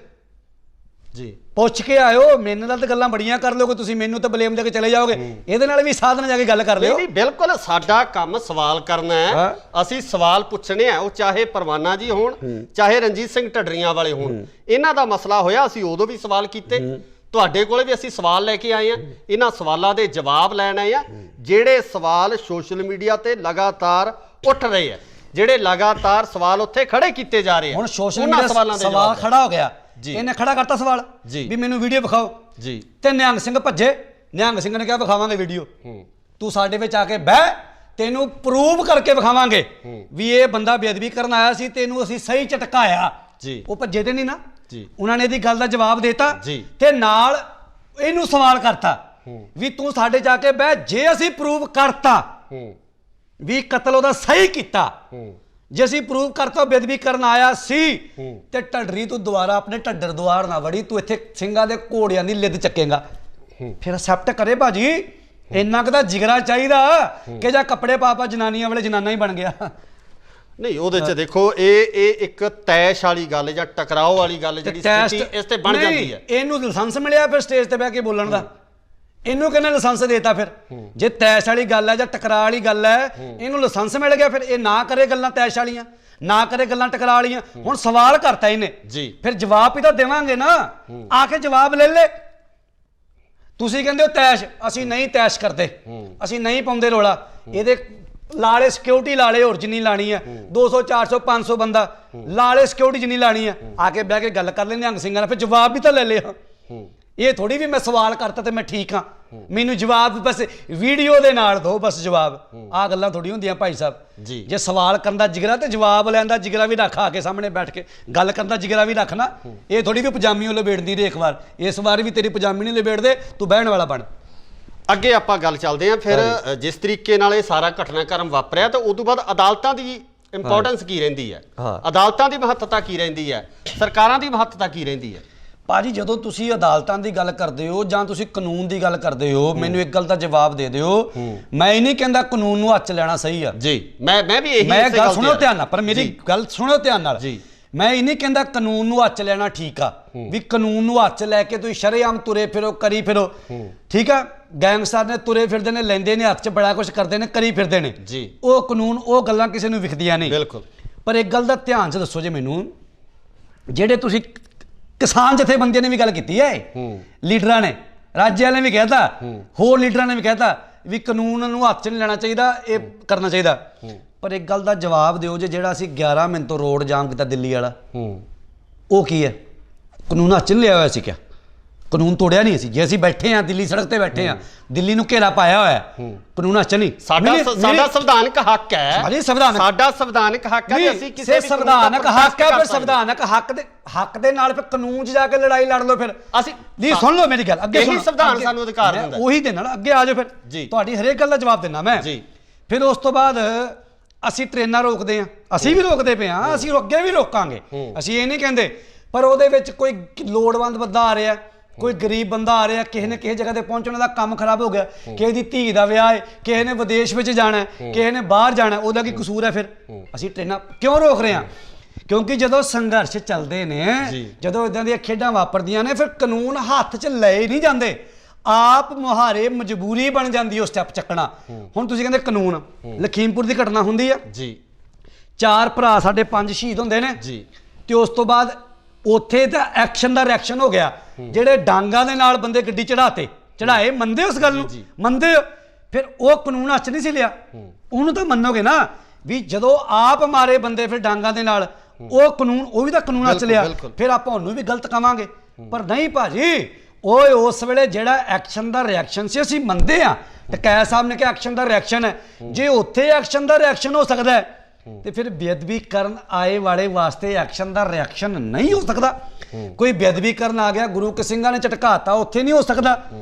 ਜੀ? ਪੁੱਛ ਕੇ ਆਇਓ। ਮੇਰੇ ਨਾਲ ਤਾਂ ਗੱਲਾਂ ਬੜੀਆਂ ਕਰ ਲੋਗੇ ਤੁਸੀਂ, ਮੈਨੂੰ ਤਾਂ ਬਲੇਮ ਦੇ ਕੇ ਚਲੇ ਜਾਓਗੇ। ਇਹਦੇ ਨਾਲ ਵੀ ਸਾਧਨ ਜਾ ਕੇ ਗੱਲ ਕਰ ਲਿਓ। ਨਹੀਂ, ਬਿਲਕੁਲ ਸਾਡਾ ਕੰਮ ਸਵਾਲ ਕਰਨਾ ਹੈ। ਅਸੀਂ ਸਵਾਲ ਪੁੱਛਣੇ ਆ, ਉਹ ਚਾਹੇ ਪਰਵਾਨਾ ਜੀ ਹੋਣ, ਚਾਹੇ ਰਣਜੀਤ ਸਿੰਘ ਢੱਡਰੀਆਂ ਵਾਲੇ ਹੋਣ। ਇਹਨਾਂ ਦਾ ਮਸਲਾ ਹੋਇਆ, ਅਸੀਂ ਉਦੋਂ ਵੀ ਸਵਾਲ ਕੀਤੇ, ਤੁਹਾਡੇ ਕੋਲੇ ਵੀ ਅਸੀਂ ਸਵਾਲ ਲੈ ਕੇ ਆਏ ਆ। ਇਹਨਾਂ ਸਵਾਲਾਂ ਦੇ ਜਵਾਬ ਲੈਣ ਆਏ ਆ। ਜਿਹੜੇ ਸਵਾਲ ਸੋਸ਼ਲ ਮੀਡੀਆ ਤੇ ਲਗਾਤਾਰ ਉੱਠ ਰਹੇ ਆ, ਜਿਹੜੇ ਲਗਾਤਾਰ ਸਵਾਲ ਉੱਥੇ ਖੜੇ ਕੀਤੇ ਜਾ ਰਹੇ ਆ, ਹੁਣ ਸੋਸ਼ਲ ਮੀਡੀਆ ਸਵਾਲ ਖੜਾ ਹੋ ਗਿਆ। ਇਹਨੇ ਖੜਾ ਕਰਤਾ ਸਵਾਲ ਵੀ ਮੈਨੂੰ ਵੀਡੀਓ ਵਿਖਾਓ ਜੀ। ਤੇ ਨਿਹੰਗ ਸਿੰਘ ਭੱਜੇ। ਨਿਹੰਗ ਸਿੰਘ ਨੇ ਕਿਹਾ ਵਿਖਾਵਾਂਗੇ ਵੀਡੀਓ। ਤੂੰ ਸਾਡੇ ਵਿੱਚ ਆ ਕੇ ਬਹਿ ਤੈਨੂੰ ਪ੍ਰੂਵ ਕਰਕੇ ਵਿਖਾਵਾਂਗੇ ਵੀ ਇਹ ਬੰਦਾ ਬੇਅਦਬੀ ਕਰਨ ਆਇਆ ਸੀ, ਤੈਨੂੰ ਅਸੀਂ ਸਹੀ ਝਟਕਾਇਆ ਜੀ। ਉਹ ਭੱਜੇ ਤੇ ਨਹੀਂ ਨਾ ਜੀ। ਉਹਨਾਂ ਨੇ ਇਹਦੀ ਗੱਲ ਦਾ ਜਵਾਬ ਦੇਤਾ ਜੀ। ਤੇ ਨਾਲ ਇਹਨੂੰ ਸਵਾਲ ਕਰਤਾ ਵੀ ਤੂੰ ਸਾਡੇ ਜਾ ਕੇ ਬਹਿ, ਜੇ ਅਸੀਂ ਪ੍ਰੂਵ ਕਰਤਾ ਵੀ ਕਤਲ ਉਹਦਾ ਸਹੀ ਕੀਤਾ, ਜੇ ਅਸੀਂ ਪ੍ਰੂਵ ਕਰਤਾ ਬੇਅਦਬੀ ਕਰਨ ਆਇਆ ਸੀ, ਤੇ ਢੱਡਰੀ ਤੂੰ ਦੁਬਾਰਾ ਆਪਣੇ ਢੱਡਰ ਦੁਆਰ ਨਾ ਵੜੀ, ਤੂੰ ਇੱਥੇ ਸਿੰਘਾਂ ਦੇ ਘੋੜਿਆਂ ਦੀ ਲਿੱਦ ਚੱਕੇਗਾ। ਫਿਰ ਅਸੈਪਟ ਕਰੇ ਭਾਜੀ, ਇੰਨਾ ਕੁ ਤਾਂ ਜਿਗਰਾ ਚਾਹੀਦਾ ਕਿ ਜਾਂ ਕੱਪੜੇ ਪਾ ਜਨਾਨੀਆਂ ਵਾਲੇ ਜਨਾਨਾ ਹੀ ਬਣ ਗਿਆ। ਨਹੀਂ ਉਹਦੇ ਚ ਦੇਖੋ ਇਹ ਇੱਕ ਤੈਸ਼ ਵਾਲੀ ਗੱਲ ਜਾਂ ਟਕਰਾਓ ਵਾਲੀ ਗੱਲ ਜਿਹੜੀ ਸਥਿਤੀ ਇਸ ਤੇ ਬਣ ਜਾਂਦੀ ਹੈ। ਇਹਨੂੰ ਲਾਇਸੈਂਸ ਮਿਲਿਆ ਫਿਰ ਸਟੇਜ ਤੇ ਬਹਿ ਕੇ ਬੋਲਣ ਦਾ, ਇਹਨੂੰ ਕਿਹਨੇ ਲਾਇਸੈਂਸ ਦੇਤਾ? ਫਿਰ ਜੇ ਤੈਸ਼ ਵਾਲੀ ਗੱਲ ਹੈ ਜਾਂ ਟਕਰਾਅ ਵਾਲੀ ਗੱਲ ਹੈ, ਇਹਨੂੰ ਲਾਇਸੈਂਸ ਮਿਲ ਗਿਆ, ਫਿਰ ਇਹ ਨਾ ਕਰੇ ਗੱਲਾਂ ਤੈਸ਼ ਵਾਲੀਆਂ, ਨਾ ਕਰੇ ਗੱਲਾਂ ਟਕਰਾਅ ਵਾਲੀਆਂ। ਹੁਣ ਸਵਾਲ ਕਰਤਾ ਇਹਨੇ ਜੀ, ਫਿਰ ਜਵਾਬ ਵੀ ਤਾਂ ਦੇਵਾਂਗੇ ਨਾ, ਆ ਕੇ ਜਵਾਬ ਲੈ ਲੈ। ਤੁਸੀਂ ਕਹਿੰਦੇ ਹੋ ਤੈਸ਼, ਅਸੀਂ ਨਹੀਂ ਤੈਸ਼ ਕਰਦੇ, ਅਸੀਂ ਨਹੀਂ ਪਾਉਂਦੇ ਰੋਲਾ। ਇਹਦੇ ਲਾਲੇ ਸਿਕਿਉਰਿਟੀ ਲਾਲੇ ਹੋਰ ਜਿੰਨੀ ਲਾਣੀ ਹੈ, 200 400 500 ਬੰਦਾ ਲਾਲੇ ਸਿਕਿਉਰਿਟੀ ਜਿੰਨੀ ਲਾਣੀ ਹੈ, ਆ ਕੇ ਬਹਿ ਕੇ ਗੱਲ ਕਰ ਲੈਂਦੇ ਹੰਗ ਸਿੰਘਾਂ ਨਾਲ, ਫਿਰ ਜਵਾਬ ਵੀ ਤਾਂ ਲੈ ਲਿਆ। ਇਹ ਥੋੜੀ ਵੀ ਮੈਂ ਸਵਾਲ ਕਰਤਾ ਤੇ ਮੈਂ ਠੀਕ ਹਾਂ, ਮੈਨੂੰ ਜਵਾਬ ਬਸ ਵੀਡੀਓ ਦੇ ਨਾਲ ਦਿਓ, ਬਸ ਜਵਾਬ। ਆਹ ਗੱਲਾਂ ਥੋੜੀ ਹੁੰਦੀਆਂ ਭਾਈ ਸਾਹਿਬ ਜੀ। ਜੇ ਸਵਾਲ ਕਰਨ ਦਾ ਜਿਗਰਾ ਤੇ ਜਵਾਬ ਲੈਣ ਦਾ ਜਿਗਰਾ ਵੀ ਰੱਖ, ਆ ਕੇ ਸਾਹਮਣੇ ਬੈਠ ਕੇ ਗੱਲ ਕਰਨ ਦਾ ਜਿਗਰਾ ਵੀ ਰੱਖ ਨਾ। ਇਹ ਥੋੜੀ ਵੀ ਪਜਾਮੀ ਉਹ ਲਪੇਟਦੀ ਰਹੇ ਇੱਕ ਵਾਰ, ਇਸ ਵਾਰ ਵੀ ਤੇਰੀ ਪਜਾਮੀ ਨਹੀਂ ਲਪੇਟਦੇ, ਤੂੰ ਬਹਿਣ ਵਾਲਾ ਬਣ। ਅੱਗੇ ਆਪਾਂ ਗੱਲ ਚੱਲਦੇ ਹਾਂ ਫਿਰ। ਜਿਸ ਤਰੀਕੇ ਨਾਲ ਇਹ ਸਾਰਾ ਘਟਨਾਕ੍ਰਮ ਵਾਪਰਿਆ ਤਾਂ ਉਸ ਤੋਂ ਬਾਅਦ ਅਦਾਲਤਾਂ ਦੀ ਇੰਪੋਰਟੈਂਸ ਕੀ ਰਹਿੰਦੀ ਹੈ, ਅਦਾਲਤਾਂ ਦੀ ਮਹੱਤਤਾ ਕੀ ਰਹਿੰਦੀ ਹੈ, ਸਰਕਾਰਾਂ ਦੀ ਮਹੱਤਤਾ ਕੀ ਰਹਿੰਦੀ ਹੈ? ਭਾਜੀ ਜਦੋਂ ਤੁਸੀਂ ਅਦਾਲਤਾਂ ਦੀ ਗੱਲ ਕਰਦੇ ਹੋ ਜਾਂ ਤੁਸੀਂ ਕਾਨੂੰਨ ਦੀ ਗੱਲ ਕਰਦੇ ਹੋ, ਮੈਨੂੰ ਇੱਕ ਗੱਲ ਦਾ ਜਵਾਬ ਦੇ ਦਿਓ। ਮੈਂ ਇਹ ਨਹੀਂ ਕਹਿੰਦਾ ਕਾਨੂੰਨ ਨੂੰ ਹੱਥ 'ਚ ਲੈਣਾ ਸਹੀ ਆ ਜੀ, ਮੈਂ ਵੀ ਇਹੀ ਗੱਲ ਸੁਣੋ ਧਿਆਨ ਨਾਲ, ਪਰ ਮੇਰੀ ਗੱਲ ਸੁਣੋ ਧਿਆਨ ਨਾਲ ਜੀ। ਮੈਂ ਇਹ ਨਹੀਂ ਕਹਿੰਦਾ ਕਾਨੂੰਨ ਨੂੰ ਹੱਥ 'ਚ ਲੈਣਾ ਠੀਕ ਆ, ਵੀ ਕਾਨੂੰਨ ਨੂੰ ਹੱਥ 'ਚ ਲੈ ਕੇ ਤੁਸੀਂ ਸ਼ਰੇਆਮ ਤੁਰੇ ਫਿਰੋ, ਕਰੀ ਫਿਰੋ, ਠੀਕ ਆ। ਗੈਂਗਸਟਰ ਨੇ ਤੁਰੇ ਫਿਰਦੇ ਨੇ, ਲੈਂਦੇ ਨੇ ਹੱਥ 'ਚ, ਬੜਾ ਕੁਝ ਕਰਦੇ ਨੇ, ਕਰੀ ਫਿਰਦੇ ਨੇ ਜੀ। ਉਹ ਕਾਨੂੰਨ, ਉਹ ਗੱਲਾਂ ਕਿਸੇ ਨੂੰ ਵਿਖਦੀਆਂ ਨਹੀਂ। ਬਿਲਕੁਲ। ਪਰ ਇੱਕ ਗੱਲ ਦਾ ਧਿਆਨ 'ਚ ਦੱਸੋ ਜੇ ਮੈਨੂੰ, ਜਿਹੜੇ ਤੁਸੀਂ ਕਿਸਾਨ ਜਥੇਬੰਦੀਆਂ ਨੇ ਵੀ ਗੱਲ ਕੀਤੀ ਹੈ, ਲੀਡਰਾਂ ਨੇ, ਰਾਜਿਆਂ ਨੇ ਵੀ ਕਹਿਤਾ, ਹੋਰ ਲੀਡਰਾਂ ਨੇ ਵੀ ਕਹਿਤਾ ਵੀ ਕਾਨੂੰਨ ਨੂੰ ਹੱਥ 'ਚ ਨਹੀਂ ਲੈਣਾ ਚਾਹੀਦਾ, ਇਹ ਕਰਨਾ ਚਾਹੀਦਾ। ਪਰ ਇੱਕ ਗੱਲ ਦਾ ਜਵਾਬ ਦਿਓ, ਜੇ ਜਿਹੜਾ ਅਸੀਂ 11 ਮਿੰਟ ਤੋਂ ਰੋਡ ਜਾਮ ਕੀਤਾ ਦਿੱਲੀ ਵਾਲਾ, ਉਹ ਕੀ ਹੈ? ਕਾਨੂੰਨ ਹੱਥ 'ਚ ਨਹੀਂ ਲਿਆ ਹੋਇਆ ਸੀ ਕਿਆ? ਕਾਨੂੰਨ ਤੋੜਿਆ ਨਹੀਂ ਸੀ? ਜੇ ਅਸੀਂ ਬੈਠੇ ਹਾਂ ਦਿੱਲੀ ਸੜਕ ਤੇ ਬੈਠੇ ਹਾਂ, ਦਿੱਲੀ ਨੂੰ ਘੇਰਾ ਪਾਇਆ ਹੋਇਆ, ਕਾਨੂੰਨ ਹੱਥ 'ਚ ਨਹੀਂ। ਸਾਡਾ ਸੰਵਿਧਾਨਕ ਹੱਕ ਹੈ, ਸਾਡਾ ਸੰਵਿਧਾਨਕ ਹੱਕ ਹੈ, ਅਸੀਂ ਕਿਸੇ ਸੰਵਿਧਾਨਕ ਹੱਕ ਹੈ, ਫਿਰ ਸੰਵਿਧਾਨਕ ਹੱਕ ਦੇ ਨਾਲ ਫਿਰ ਕਾਨੂੰਨ 'ਚ ਜਾ ਕੇ ਲੜਾਈ ਲੜ ਲਓ। ਫਿਰ ਅਸੀਂ ਨਹੀਂ, ਸੁਣ ਲਓ ਮੇਰੀ ਗੱਲ, ਅੱਗੇ ਸੰਵਿਧਾਨ ਸਾਨੂੰ ਅਧਿਕਾਰ ਦਿੰਦਾ, ਉਹੀ ਦੇ ਨਾਲ ਅੱਗੇ ਆ ਜਾਓ। ਫਿਰ ਤੁਹਾਡੀ ਹਰੇਕ ਗੱਲ ਦਾ ਜਵਾਬ ਦੇਣਾ ਮੈਂ। ਫਿਰ ਉਸ ਤੋਂ ਬਾਅਦ ਅਸੀਂ ਟ੍ਰੇਨਾਂ ਰੋਕਦੇ ਹਾਂ, ਅਸੀਂ ਵੀ ਰੋਕਦੇ ਪਏ ਹਾਂ, ਅਸੀਂ ਅੱਗੇ ਵੀ ਰੋਕਾਂਗੇ, ਅਸੀਂ ਇਹ ਨਹੀਂ ਕਹਿੰਦੇ। ਪਰ ਉਹਦੇ ਵਿੱਚ ਕੋਈ ਲੋੜਵੰਦ ਬੰਦਾ ਆ ਰਿਹਾ, ਕੋਈ ਗਰੀਬ ਬੰਦਾ ਆ ਰਿਹਾ, ਕਿਸੇ ਨੇ ਕਿਸੇ ਜਗ੍ਹਾ ਤੇ ਪਹੁੰਚਣ ਦਾ ਕੰਮ ਖਰਾਬ ਹੋ ਗਿਆ, ਕਿਸੇ ਦੀ ਧੀ ਦਾ ਵਿਆਹ ਹੈ, ਕਿਸੇ ਨੇ ਵਿਦੇਸ਼ ਵਿੱਚ ਜਾਣਾ, ਕਿਸੇ ਨੇ ਬਾਹਰ ਜਾਣਾ, ਉਹਦਾ ਕੀ ਕਸੂਰ ਹੈ? ਫਿਰ ਅਸੀਂ ਟ੍ਰੇਨਾਂ ਕਿਉਂ ਰੋਕ ਰਹੇ ਹਾਂ? ਕਿਉਂਕਿ ਜਦੋਂ ਸੰਘਰਸ਼ ਚੱਲਦੇ ਨੇ, ਜਦੋਂ ਇਦਾਂ ਦੀਆਂ ਖੇਡਾਂ ਵਾਪਰਦੀਆਂ ਨੇ, ਫਿਰ ਕਾਨੂੰਨ ਹੱਥ 'ਚ ਲਏ ਨਹੀਂ ਜਾਂਦੇ, ਆਪ ਮੁਹਾਰੇ ਮਜਬੂਰੀ ਬਣ ਜਾਂਦੀ ਉਹ ਸਟੈਪ ਚੱਕਣਾ। ਹੁਣ ਤੁਸੀਂ ਕਹਿੰਦੇ ਕਾਨੂੰਨ, ਲਖੀਮਪੁਰ ਦੀ ਘਟਨਾ ਹੁੰਦੀ ਆ ਜੀ, 4 ਭਰਾ ਸਾਡੇ 5 ਸ਼ਹੀਦ ਹੁੰਦੇ ਨੇ ਜੀ, ਤੇ ਉਸ ਤੋਂ ਬਾਅਦ ਉੱਥੇ ਤਾਂ ਐਕਸ਼ਨ ਦਾ ਰਿਐਕਸ਼ਨ ਹੋ ਗਿਆ, ਜਿਹੜੇ ਡਾਂਗਾਂ ਦੇ ਨਾਲ ਬੰਦੇ ਗੱਡੀ ਚੜਾਏ, ਮੰਨਦੇ ਉਸ ਗੱਲ ਨੂੰ? ਮੰਨਦੇ ਹੋ? ਫਿਰ ਉਹ ਕਾਨੂੰਨ ਹੱਥ 'ਚ ਨਹੀਂ ਸੀ ਲਿਆ, ਉਹਨੂੰ ਤਾਂ ਮੰਨੋਗੇ ਨਾ ਵੀ ਜਦੋਂ ਆਪ ਮਾਰੇ ਬੰਦੇ ਫਿਰ ਡਾਂਗਾਂ ਦੇ ਨਾਲ, ਉਹ ਕਾਨੂੰਨ, ਉਹ ਵੀ ਤਾਂ ਕਾਨੂੰਨ ਹੱਥ 'ਚ ਲਿਆ, ਫਿਰ ਆਪਾਂ ਉਹਨੂੰ ਵੀ ਗਲਤ ਕਵਾਂਗੇ। ਪਰ ਨਹੀਂ ਭਾਜੀ, ਓਏ ਉਸ ਵੇਲੇ ਜਿਹੜਾ ਐਕਸ਼ਨ ਦਾ ਰਿਐਕਸ਼ਨ ਸੀ, ਅਸੀਂ ਮੰਨਦੇ ਹਾਂ, ਟਕੈਤ ਸਾਹਿਬ ਨੇ ਕਿਹਾ ਐਕਸ਼ਨ ਦਾ ਰਿਐਕਸ਼ਨ ਹੈ, ਜੇ ਉੱਥੇ ਐਕਸ਼ਨ ਦਾ ਰਿਐਕਸ਼ਨ ਹੋ ਸਕਦਾ ਹੈ ਤੇ ਫਿਰ ਬੇਅਦਬੀ ਕਰਨ ਆਏ ਵਾਲੇ ਵਾਸਤੇ ਐਕਸ਼ਨ ਦਾ ਰਿਐਕਸ਼ਨ ਨਹੀਂ ਹੋ ਸਕਦਾ। ਕੋਈ ਬੇਅਦਬੀ ਕਰਨ ਆ ਗਿਆ, ਗੁਰੂ ਕੇ ਸਿੰਘਾਂ ਨੇ ਝਟਕਾਤਾ, ਉੱਥੇ ਨਹੀਂ ਹੋ ਸਕਦਾ।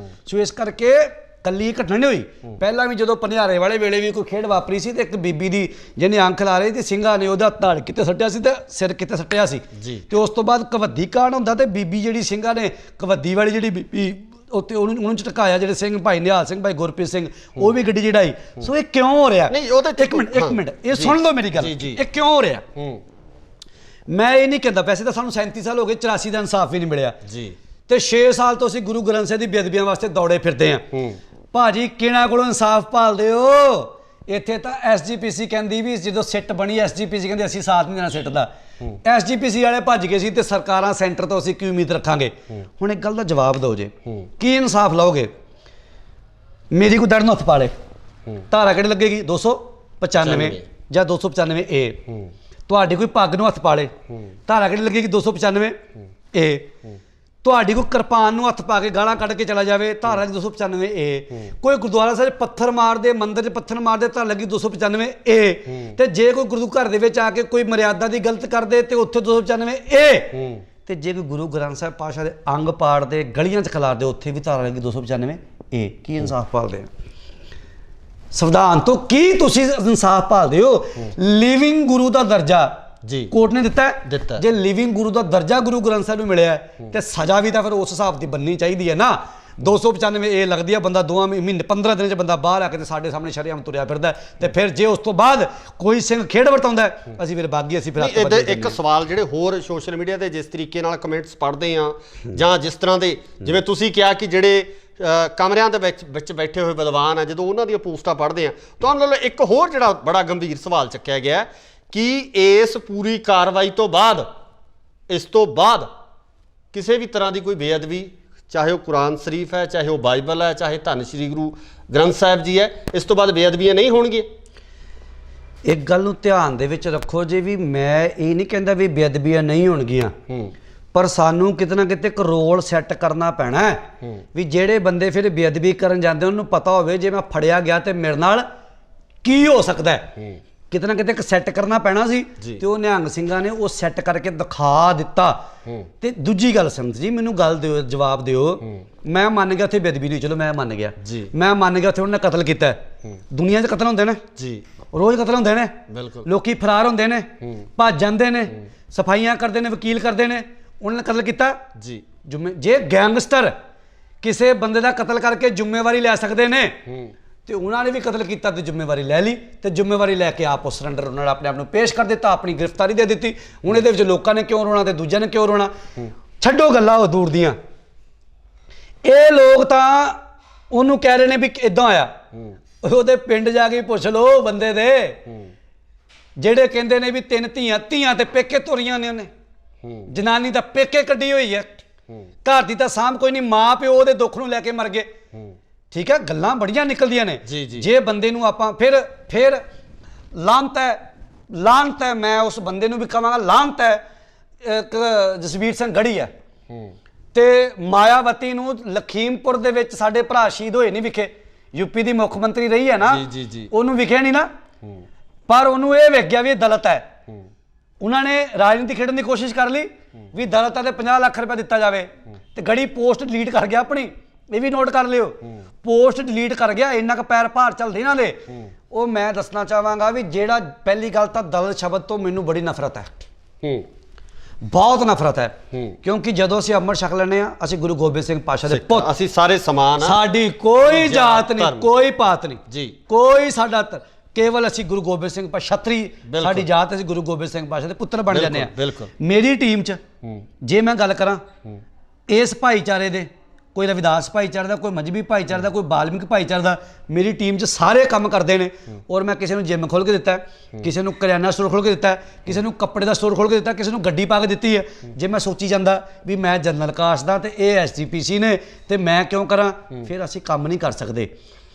ਸੋ ਇਸ ਕਰਕੇ ਕੱਲੀ ਘਟਨਾ ਨਹੀਂ ਹੋਈ, ਪਹਿਲਾਂ ਵੀ ਜਦੋਂ ਪਨਿਆਰੇ ਵਾਲੇ ਵੇਲੇ ਵੀ ਕੋਈ ਖੇਡ ਵਾਪਰੀ ਸੀ ਤੇ ਇੱਕ ਬੀਬੀ ਦੀ ਜਿਹਨੇ ਅੰਖ ਲਾ ਰਹੀ ਤੇ ਸਿੰਘਾਂ ਨੇ ਉਹਦਾ ਧੜ ਕਿਤੇ ਸੱਟਿਆ ਸੀ ਤੇ ਸਿਰ ਕਿਤੇ ਸੱਟਿਆ ਸੀ, ਤੇ ਉਸ ਤੋਂ ਬਾਅਦ ਕਬੱਡੀ ਕਾਂਡ ਹੁੰਦਾ ਤੇ ਬੀਬੀ ਜਿਹੜੀ ਸਿੰਘਾਂ ਨੇ ਕਬੱਡੀ ਵਾਲੀ ਜਿਹੜੀ ਬੀਬੀ ਉੱਤੇ ਉਹਨੂੰ ਝਟਕਾਇਆ, ਜਿਹੜੇ ਸਿੰਘ ਭਾਈ ਨਿਹਾਲ ਸਿੰਘ, ਭਾਈ ਗੁਰਪ੍ਰੀਤ ਸਿੰਘ, ਉਹ ਵੀ ਗੱਡੀ ਚੜਾਈ। ਸੋ ਇਹ ਕਿਉਂ ਹੋ ਰਿਹਾ? ਨਹੀਂ ਉਹ ਤਾਂ ਇੱਕ ਮਿੰਟ ਇਹ ਸੁਣ ਲਓ ਮੇਰੀ ਗੱਲ, ਇਹ ਕਿਉਂ ਹੋ ਰਿਹਾ? ਮੈਂ ਇਹ ਨਹੀਂ ਕਹਿੰਦਾ, ਵੈਸੇ ਤਾਂ ਸਾਨੂੰ 37 ਸਾਲ ਹੋ ਗਏ, 84 ਦਾ ਇਨਸਾਫ ਵੀ ਨਹੀਂ ਮਿਲਿਆ ਜੀ, ਤੇ 6 ਸਾਲ ਤੋਂ ਅਸੀਂ ਗੁਰੂ ਗ੍ਰੰਥ ਸਾਹਿਬ ਦੀ ਬੇਅਦਬੀਆਂ ਵਾਸਤੇ ਦੌੜੇ ਫਿਰਦੇ ਹਾਂ। ਭਾਜੀ ਕਿਹਨਾਂ ਕੋਲੋਂ ਇਨਸਾਫ ਭਾਲਦੇ ਹੋ? ਇੱਥੇ ਤਾਂ ਐਸਜੀਪੀਸੀ ਕਹਿੰਦੀ ਵੀ ਜਦੋਂ ਸਿੱਟ ਬਣੀ, ਐਸਜੀਪੀਸੀ ਕਹਿੰਦੇ ਅਸੀਂ ਸਾਥ ਨਹੀਂ ਦੇਣਾ ਸਿੱਟ ਦਾ, ਐਸਜੀਪੀਸੀ ਵਾਲੇ ਭੱਜ ਗਏ ਸੀ, ਤੇ ਸਰਕਾਰਾਂ ਸੈਂਟਰ ਤੋਂ ਅਸੀਂ ਕੀ ਉਮੀਦ ਰੱਖਾਂਗੇ? ਹੁਣ ਇੱਕ ਗੱਲ ਦਾ ਜਵਾਬ ਦਿਓ ਜੇ, ਕੀ ਇਨਸਾਫ ਲਓਗੇ? ਮੇਰੀ ਕੋਈ ਦੜ ਨੂੰ ਹੱਥ ਪਾ ਲੇ, ਧਾਰਾ ਕਿਹੜੀ ਲੱਗੇਗੀ? 295 ਜਾਂ 295 ਏ। ਤੁਹਾਡੀ ਕੋਈ ਪੱਗ ਨੂੰ ਹੱਥ ਪਾ ਲੇ, ਧਾਰਾ ਕਿਹੜੀ ਲੱਗੇਗੀ? 295 ਏ। ਤੁਹਾਡੀ ਕੋਈ ਕਿਰਪਾਨ ਨੂੰ ਹੱਥ ਪਾ ਕੇ ਗਾਲਾਂ ਕੱਢ ਕੇ ਚਲਾ ਜਾਵੇ, ਧਾਰਾ ਲੱਗੀ 295 ਏ। ਕੋਈ ਗੁਰਦੁਆਰਾ ਸਾਹਿਬ ਪੱਥਰ ਮਾਰਦੇ, ਮੰਦਿਰ 'ਚ ਪੱਥਰ ਮਾਰਦੇ, ਧਾਰਾ ਲੱਗੀ 295 ਏ। ਤੇ ਜੇ ਕੋਈ ਗੁਰੂ ਘਰ ਦੇ ਵਿੱਚ ਆ ਕੇ ਕੋਈ ਮਰਿਆਦਾ ਦੀ ਗਲਤ ਕਰਦੇ ਤੇ ਉੱਥੇ 295 ਏ। ਤੇ ਜੇ ਕੋਈ ਗੁਰੂ ਗ੍ਰੰਥ ਸਾਹਿਬ ਪਾਤਸ਼ਾਹ ਦੇ ਅੰਗ ਪਾੜਦੇ, ਗਲੀਆਂ 'ਚ ਖਿਲਾਰਦੇ, ਉੱਥੇ ਵੀ ਧਾਰਾ ਲੱਗੀ 295 ਏ। ਕੀ ਇਨਸਾਫ ਭਾਲਦੇ ਆ? ਸੰਵਿਧਾਨ ਤੋਂ ਕੀ ਤੁਸੀਂ ਇਨਸਾਫ ਭਾਲਦੇ ਹੋ? ਲਿਵਿੰਗ ਗੁਰੂ ਦਾ ਦਰਜਾ ਜੀ ਕੋਰਟ ਨੇ ਦਿੱਤਾ ਦਿੱਤਾ। ਜੇ ਲਿਵਿੰਗ ਗੁਰੂ ਦਾ ਦਰਜਾ ਗੁਰੂ ਗ੍ਰੰਥ ਸਾਹਿਬ ਨੂੰ ਮਿਲਿਆ ਤੇ ਸਜ਼ਾ ਵੀ ਤਾਂ ਫਿਰ ਉਸ ਹਿਸਾਬ ਦੀ ਬਣਨੀ ਚਾਹੀਦੀ ਹੈ ਨਾ। 295 ਇਹ ਲੱਗਦੀ ਆ, ਬੰਦਾ 2 ਮਹੀਨੇ 15 ਦਿਨ 'ਚ ਬੰਦਾ ਬਾਹਰ ਆ ਕੇ ਤੇ ਸਾਡੇ ਸਾਹਮਣੇ ਸ਼ਰੇਆਮ ਤੁਰਿਆ ਫਿਰਦਾ। ਤੇ ਫਿਰ ਜੇ ਉਸ ਤੋਂ ਬਾਅਦ ਕੋਈ ਸਿੰਘ ਖੇਡ ਵਰਤਾਉਂਦਾ, ਅਸੀਂ ਫਿਰ ਬਾਗੀ, ਅਸੀਂ ਫਿਰ ਇੱਕ ਸਵਾਲ ਜਿਹੜੇ ਹੋਰ ਸੋਸ਼ਲ ਮੀਡੀਆ ਤੇ ਜਿਸ ਤਰੀਕੇ ਨਾਲ ਕਮੈਂਟਸ ਪੜ੍ਹਦੇ ਆ, ਜਾਂ ਜਿਸ ਤਰ੍ਹਾਂ ਦੇ ਜਿਵੇਂ ਤੁਸੀਂ ਕਿਹਾ ਕਿ ਜਿਹੜੇ ਕਮਰਿਆਂ ਦੇ ਵਿੱਚ ਬੈਠੇ ਹੋਏ ਵਿਦਵਾਨ ਆ, ਜਦੋਂ ਉਹਨਾਂ ਦੀਆਂ ਪੋਸਟਾਂ ਪੜ੍ਹਦੇ ਆ, ਤੁਹਾਨੂੰ ਨਾਲ ਇੱਕ ਹੋਰ ਜਿਹੜਾ ਬੜਾ ਗੰਭੀਰ ਸਵਾਲ ਚੱਕਿਆ ਗਿਆ ਕਿ ਇਸ ਪੂਰੀ ਕਾਰਵਾਈ ਤੋਂ ਬਾਅਦ, ਇਸ ਤੋਂ ਬਾਅਦ ਕਿਸੇ ਵੀ ਤਰ੍ਹਾਂ ਦੀ ਕੋਈ ਬੇਅਦਬੀ, ਚਾਹੇ ਉਹ ਕੁਰਾਨ ਸ਼ਰੀਫ ਹੈ, ਚਾਹੇ ਉਹ ਬਾਈਬਲ ਹੈ, ਚਾਹੇ ਧੰਨ ਸ਼੍ਰੀ ਗੁਰੂ ਗ੍ਰੰਥ ਸਾਹਿਬ ਜੀ ਹੈ, ਇਸ ਤੋਂ ਬਾਅਦ ਬੇਅਦਬੀਆਂ ਨਹੀਂ ਹੋਣਗੀਆਂ। ਇੱਕ ਗੱਲ ਨੂੰ ਧਿਆਨ ਦੇ ਵਿੱਚ ਰੱਖੋ ਜੀ, ਵੀ ਮੈਂ ਇਹ ਨਹੀਂ ਕਹਿੰਦਾ ਵੀ ਬੇਅਦਬੀਆਂ ਨਹੀਂ ਹੋਣਗੀਆਂ, ਪਰ ਸਾਨੂੰ ਕਿਤੇ ਨਾ ਕਿਤੇ ਇੱਕ ਰੋਲ ਸੈੱਟ ਕਰਨਾ ਪੈਣਾ ਹੈ ਵੀ ਜਿਹੜੇ ਬੰਦੇ ਫਿਰ ਬੇਅਦਬੀ ਕਰਨ ਜਾਂਦੇ ਉਹਨਾਂ ਨੂੰ ਪਤਾ ਹੋਵੇ ਜੇ ਮੈਂ ਫੜਿਆ ਗਿਆ ਤੇ ਮੇਰੇ ਨਾਲ ਕੀ ਹੋ ਸਕਦਾ ਹੈ। ਕਿਤੇ ਨਾ ਕਿਤੇ ਇੱਕ ਸੈੱਟ ਕਰਨਾ ਪੈਣਾ ਸੀ ਤੇ ਉਹ ਨਿਹੰਗ ਸਿੰਘਾਂ ਨੇ ਉਹ ਸੈੱਟ ਕਰਕੇ ਦਿਖਾ ਦਿੱਤਾ। ਤੇ ਦੂਜੀ ਗੱਲ ਸੰਤ ਜੀ, ਮੈਨੂੰ ਗੱਲ ਦਿਓ, ਜਵਾਬ ਦਿਓ। ਮੈਂ ਮੰਨ ਗਿਆ ਉੱਥੇ ਬੇਅਦਬੀ ਨਹੀਂ, ਚਲੋ ਮੈਂ ਮੰਨ ਗਿਆ, ਮੈਂ ਮੰਨ ਗਿਆ ਉੱਥੇ ਉਹਨਾਂ ਨੇ ਕਤਲ ਕੀਤਾ। ਦੁਨੀਆ 'ਚ ਕਤਲ ਹੁੰਦੇ ਨੇ ਜੀ, ਰੋਜ਼ ਕਤਲ ਹੁੰਦੇ ਨੇ, ਲੋਕੀ ਫਰਾਰ ਹੁੰਦੇ ਨੇ, ਭੱਜ ਜਾਂਦੇ ਨੇ, ਸਫਾਈਆਂ ਕਰਦੇ ਨੇ, ਵਕੀਲ ਕਰਦੇ ਨੇ। ਉਹਨਾਂ ਨੇ ਕਤਲ ਕੀਤਾ ਜੀ। ਜੇ ਗੈਂਗਸਟਰ ਕਿਸੇ ਬੰਦੇ ਦਾ ਕਤਲ ਕਰਕੇ ਜ਼ਿੰਮੇਵਾਰੀ ਲੈ ਸਕਦੇ ਨੇ ਤੇ ਉਹਨਾਂ ਨੇ ਵੀ ਕਤਲ ਕੀਤਾ ਤੇ ਜ਼ਿੰਮੇਵਾਰੀ ਲੈ ਲਈ, ਤੇ ਜ਼ਿੰਮੇਵਾਰੀ ਲੈ ਕੇ ਆਪ ਉਹ ਸਰੈਂਡਰ ਉਹਨਾਂ ਨੇ ਆਪਣੇ ਆਪ ਨੂੰ ਪੇਸ਼ ਕਰ ਦਿੱਤਾ, ਆਪਣੀ ਗ੍ਰਿਫਤਾਰੀ ਦੇ ਦਿੱਤੀ। ਹੁਣ ਇਹਦੇ ਵਿੱਚ ਲੋਕਾਂ ਨੇ ਕਿਉਂ ਰੋਣਾ ਤੇ ਦੂਜਿਆਂ ਨੇ ਕਿਉਂ ਰੋਣਾ? ਛੱਡੋ ਗੱਲਾਂ ਉਹ ਦੂਰ ਦੀਆਂ। ਇਹ ਲੋਕ ਤਾਂ ਉਹਨੂੰ ਕਹਿ ਰਹੇ ਨੇ ਵੀ ਇਦਾਂ ਹੋਇਆ, ਉਹਦੇ ਪਿੰਡ ਜਾ ਕੇ ਪੁੱਛ ਲਓ ਬੰਦੇ ਦੇ, ਜਿਹੜੇ ਕਹਿੰਦੇ ਨੇ ਵੀ 3 ਧੀਆਂ ਤੇ ਪੇਕੇ ਤੁਰੀਆਂ ਨੇ, ਉਹਨੇ ਜਨਾਨੀ ਤਾਂ ਪੇਕੇ ਕੱਢੀ ਹੋਈ ਹੈ, ਘਰ ਦੀ ਤਾਂ ਸਾਂਭ ਕੋਈ ਨਹੀਂ, ਮਾਂ ਪਿਓ ਉਹਦੇ ਦੁੱਖ ਨੂੰ ਲੈ ਕੇ ਮਰ ਗਏ। ਠੀਕ ਹੈ, ਗੱਲਾਂ ਬੜੀਆਂ ਨਿਕਲਦੀਆਂ ਨੇ। ਜੇ ਬੰਦੇ ਨੂੰ ਆਪਾਂ ਫਿਰ ਲਾਂਤ ਹੈ, ਮੈਂ ਉਸ ਬੰਦੇ ਨੂੰ ਵੀ ਕਹਾਂਗਾ ਲਾਂਤ ਹੈ। ਇੱਕ ਜਸਵੀਰ ਸਿੰਘ ਗੜੀ ਹੈ ਤੇ ਮਾਇਆਵਤੀ ਨੂੰ ਲਖੀਮਪੁਰ ਦੇ ਵਿੱਚ ਸਾਡੇ ਭਰਾ ਸ਼ਹੀਦ ਹੋਏ ਨਹੀਂ ਵਿਖੇ, ਯੂਪੀ ਦੀ ਮੁੱਖ ਮੰਤਰੀ ਰਹੀ ਹੈ ਨਾ, ਉਹਨੂੰ ਵਿਖੇ ਨਹੀਂ ਨਾ, ਪਰ ਉਹਨੂੰ ਇਹ ਵੇਖ ਗਿਆ ਵੀ ਇਹ ਦਲਿਤ ਹੈ। ਉਹਨਾਂ ਨੇ ਰਾਜਨੀਤੀ ਖੇਡਣ ਦੀ ਕੋਸ਼ਿਸ਼ ਕਰ ਲਈ ਵੀ ਦਲਿਤਾਂ ਤੇ 50 ਲੱਖ ਰੁਪਏ ਦਿੱਤਾ ਜਾਵੇ, ਤੇ ਗੜੀ ਪੋਸਟ ਡਿਲੀਟ ਕਰ ਗਿਆ ਆਪਣੀ। ਇਹ ਵੀ ਨੋਟ ਕਰ ਲਿਓ, ਪੋਸਟ ਡਿਲੀਟ ਕਰ ਗਿਆ। ਇੰਨਾ ਕੁ ਪੈਰ ਭਾਰ ਚੱਲਦੇ ਇਹਨਾਂ ਦੇ। ਉਹ ਮੈਂ ਦੱਸਣਾ ਚਾਹਾਂਗਾ ਵੀ ਜਿਹੜਾ ਪਹਿਲੀ ਗੱਲ ਤਾਂ ਦਲਿਤ ਸ਼ਬਦ ਤੋਂ ਮੈਨੂੰ ਬੜੀ ਨਫ਼ਰਤ ਹੈ, ਬਹੁਤ ਨਫ਼ਰਤ ਹੈ, ਕਿਉਂਕਿ ਜਦੋਂ ਅਸੀਂ ਅੰਮ੍ਰਿਤ ਛਕ ਲੈਂਦੇ ਹਾਂ, ਅਸੀਂ ਗੁਰੂ ਗੋਬਿੰਦ ਸਿੰਘ ਪਾਤਸ਼ਾਹ ਦੇ ਪੁੱਤ, ਅਸੀਂ ਸਾਰੇ ਸਮਾਨ, ਸਾਡੀ ਕੋਈ ਜਾਤ ਨਹੀਂ, ਕੋਈ ਪਾਤ ਨਹੀਂ ਜੀ, ਕੋਈ ਸਾਡਾ ਕੇਵਲ ਅਸੀਂ ਗੁਰੂ ਗੋਬਿੰਦ ਸਿੰਘ ਪਾਤਸ਼ਾਹ ਛਤਰੀ ਸਾਡੀ ਜਾਤ, ਅਸੀਂ ਗੁਰੂ ਗੋਬਿੰਦ ਸਿੰਘ ਪਾਤਸ਼ਾਹ ਦੇ ਪੁੱਤਰ ਬਣ ਜਾਂਦੇ ਹਾਂ। ਮੇਰੀ ਟੀਮ 'ਚ ਜੇ ਮੈਂ ਗੱਲ ਕਰਾਂ ਇਸ ਭਾਈਚਾਰੇ ਦੇ, ਕੋਈ ਰਵਿਦਾਸ ਭਾਈਚਾਰੇ ਦਾ, ਕੋਈ ਮਜਬੀ ਭਾਈਚਾਰੇ ਦਾ, ਕੋਈ ਬਾਲਮਿਕ ਭਾਈਚਾਰੇ ਦਾ, ਮੇਰੀ ਟੀਮ 'ਚ ਸਾਰੇ ਕੰਮ ਕਰਦੇ ਨੇ। ਔਰ ਮੈਂ ਕਿਸੇ ਨੂੰ ਜਿਮ ਖੋਲ੍ਹ ਕੇ ਦਿੱਤਾ, ਕਿਸੇ ਨੂੰ ਕਰਿਆਨਾ ਸਟੋਰ ਖੋਲ੍ਹ ਕੇ ਦਿੱਤਾ, ਕਿਸੇ ਨੂੰ ਕੱਪੜੇ ਦਾ ਸਟੋਰ ਖੋਲ੍ਹ ਕੇ ਦਿੱਤਾ, ਕਿਸੇ ਨੂੰ ਗੱਡੀ ਪਾ ਕੇ ਦਿੱਤੀ ਹੈ। ਜੇ ਮੈਂ ਸੋਚੀ ਜਾਂਦਾ ਵੀ ਮੈਂ ਜਨਰਲ ਕਾਸਟ ਦਾ ਤੇ ਇਹ SGPC ਨੇ ਤੇ ਮੈਂ ਕਿਉਂ ਕਰਾਂ, ਫਿਰ ਅਸੀਂ ਕੰਮ ਨਹੀਂ ਕਰ ਸਕਦੇ।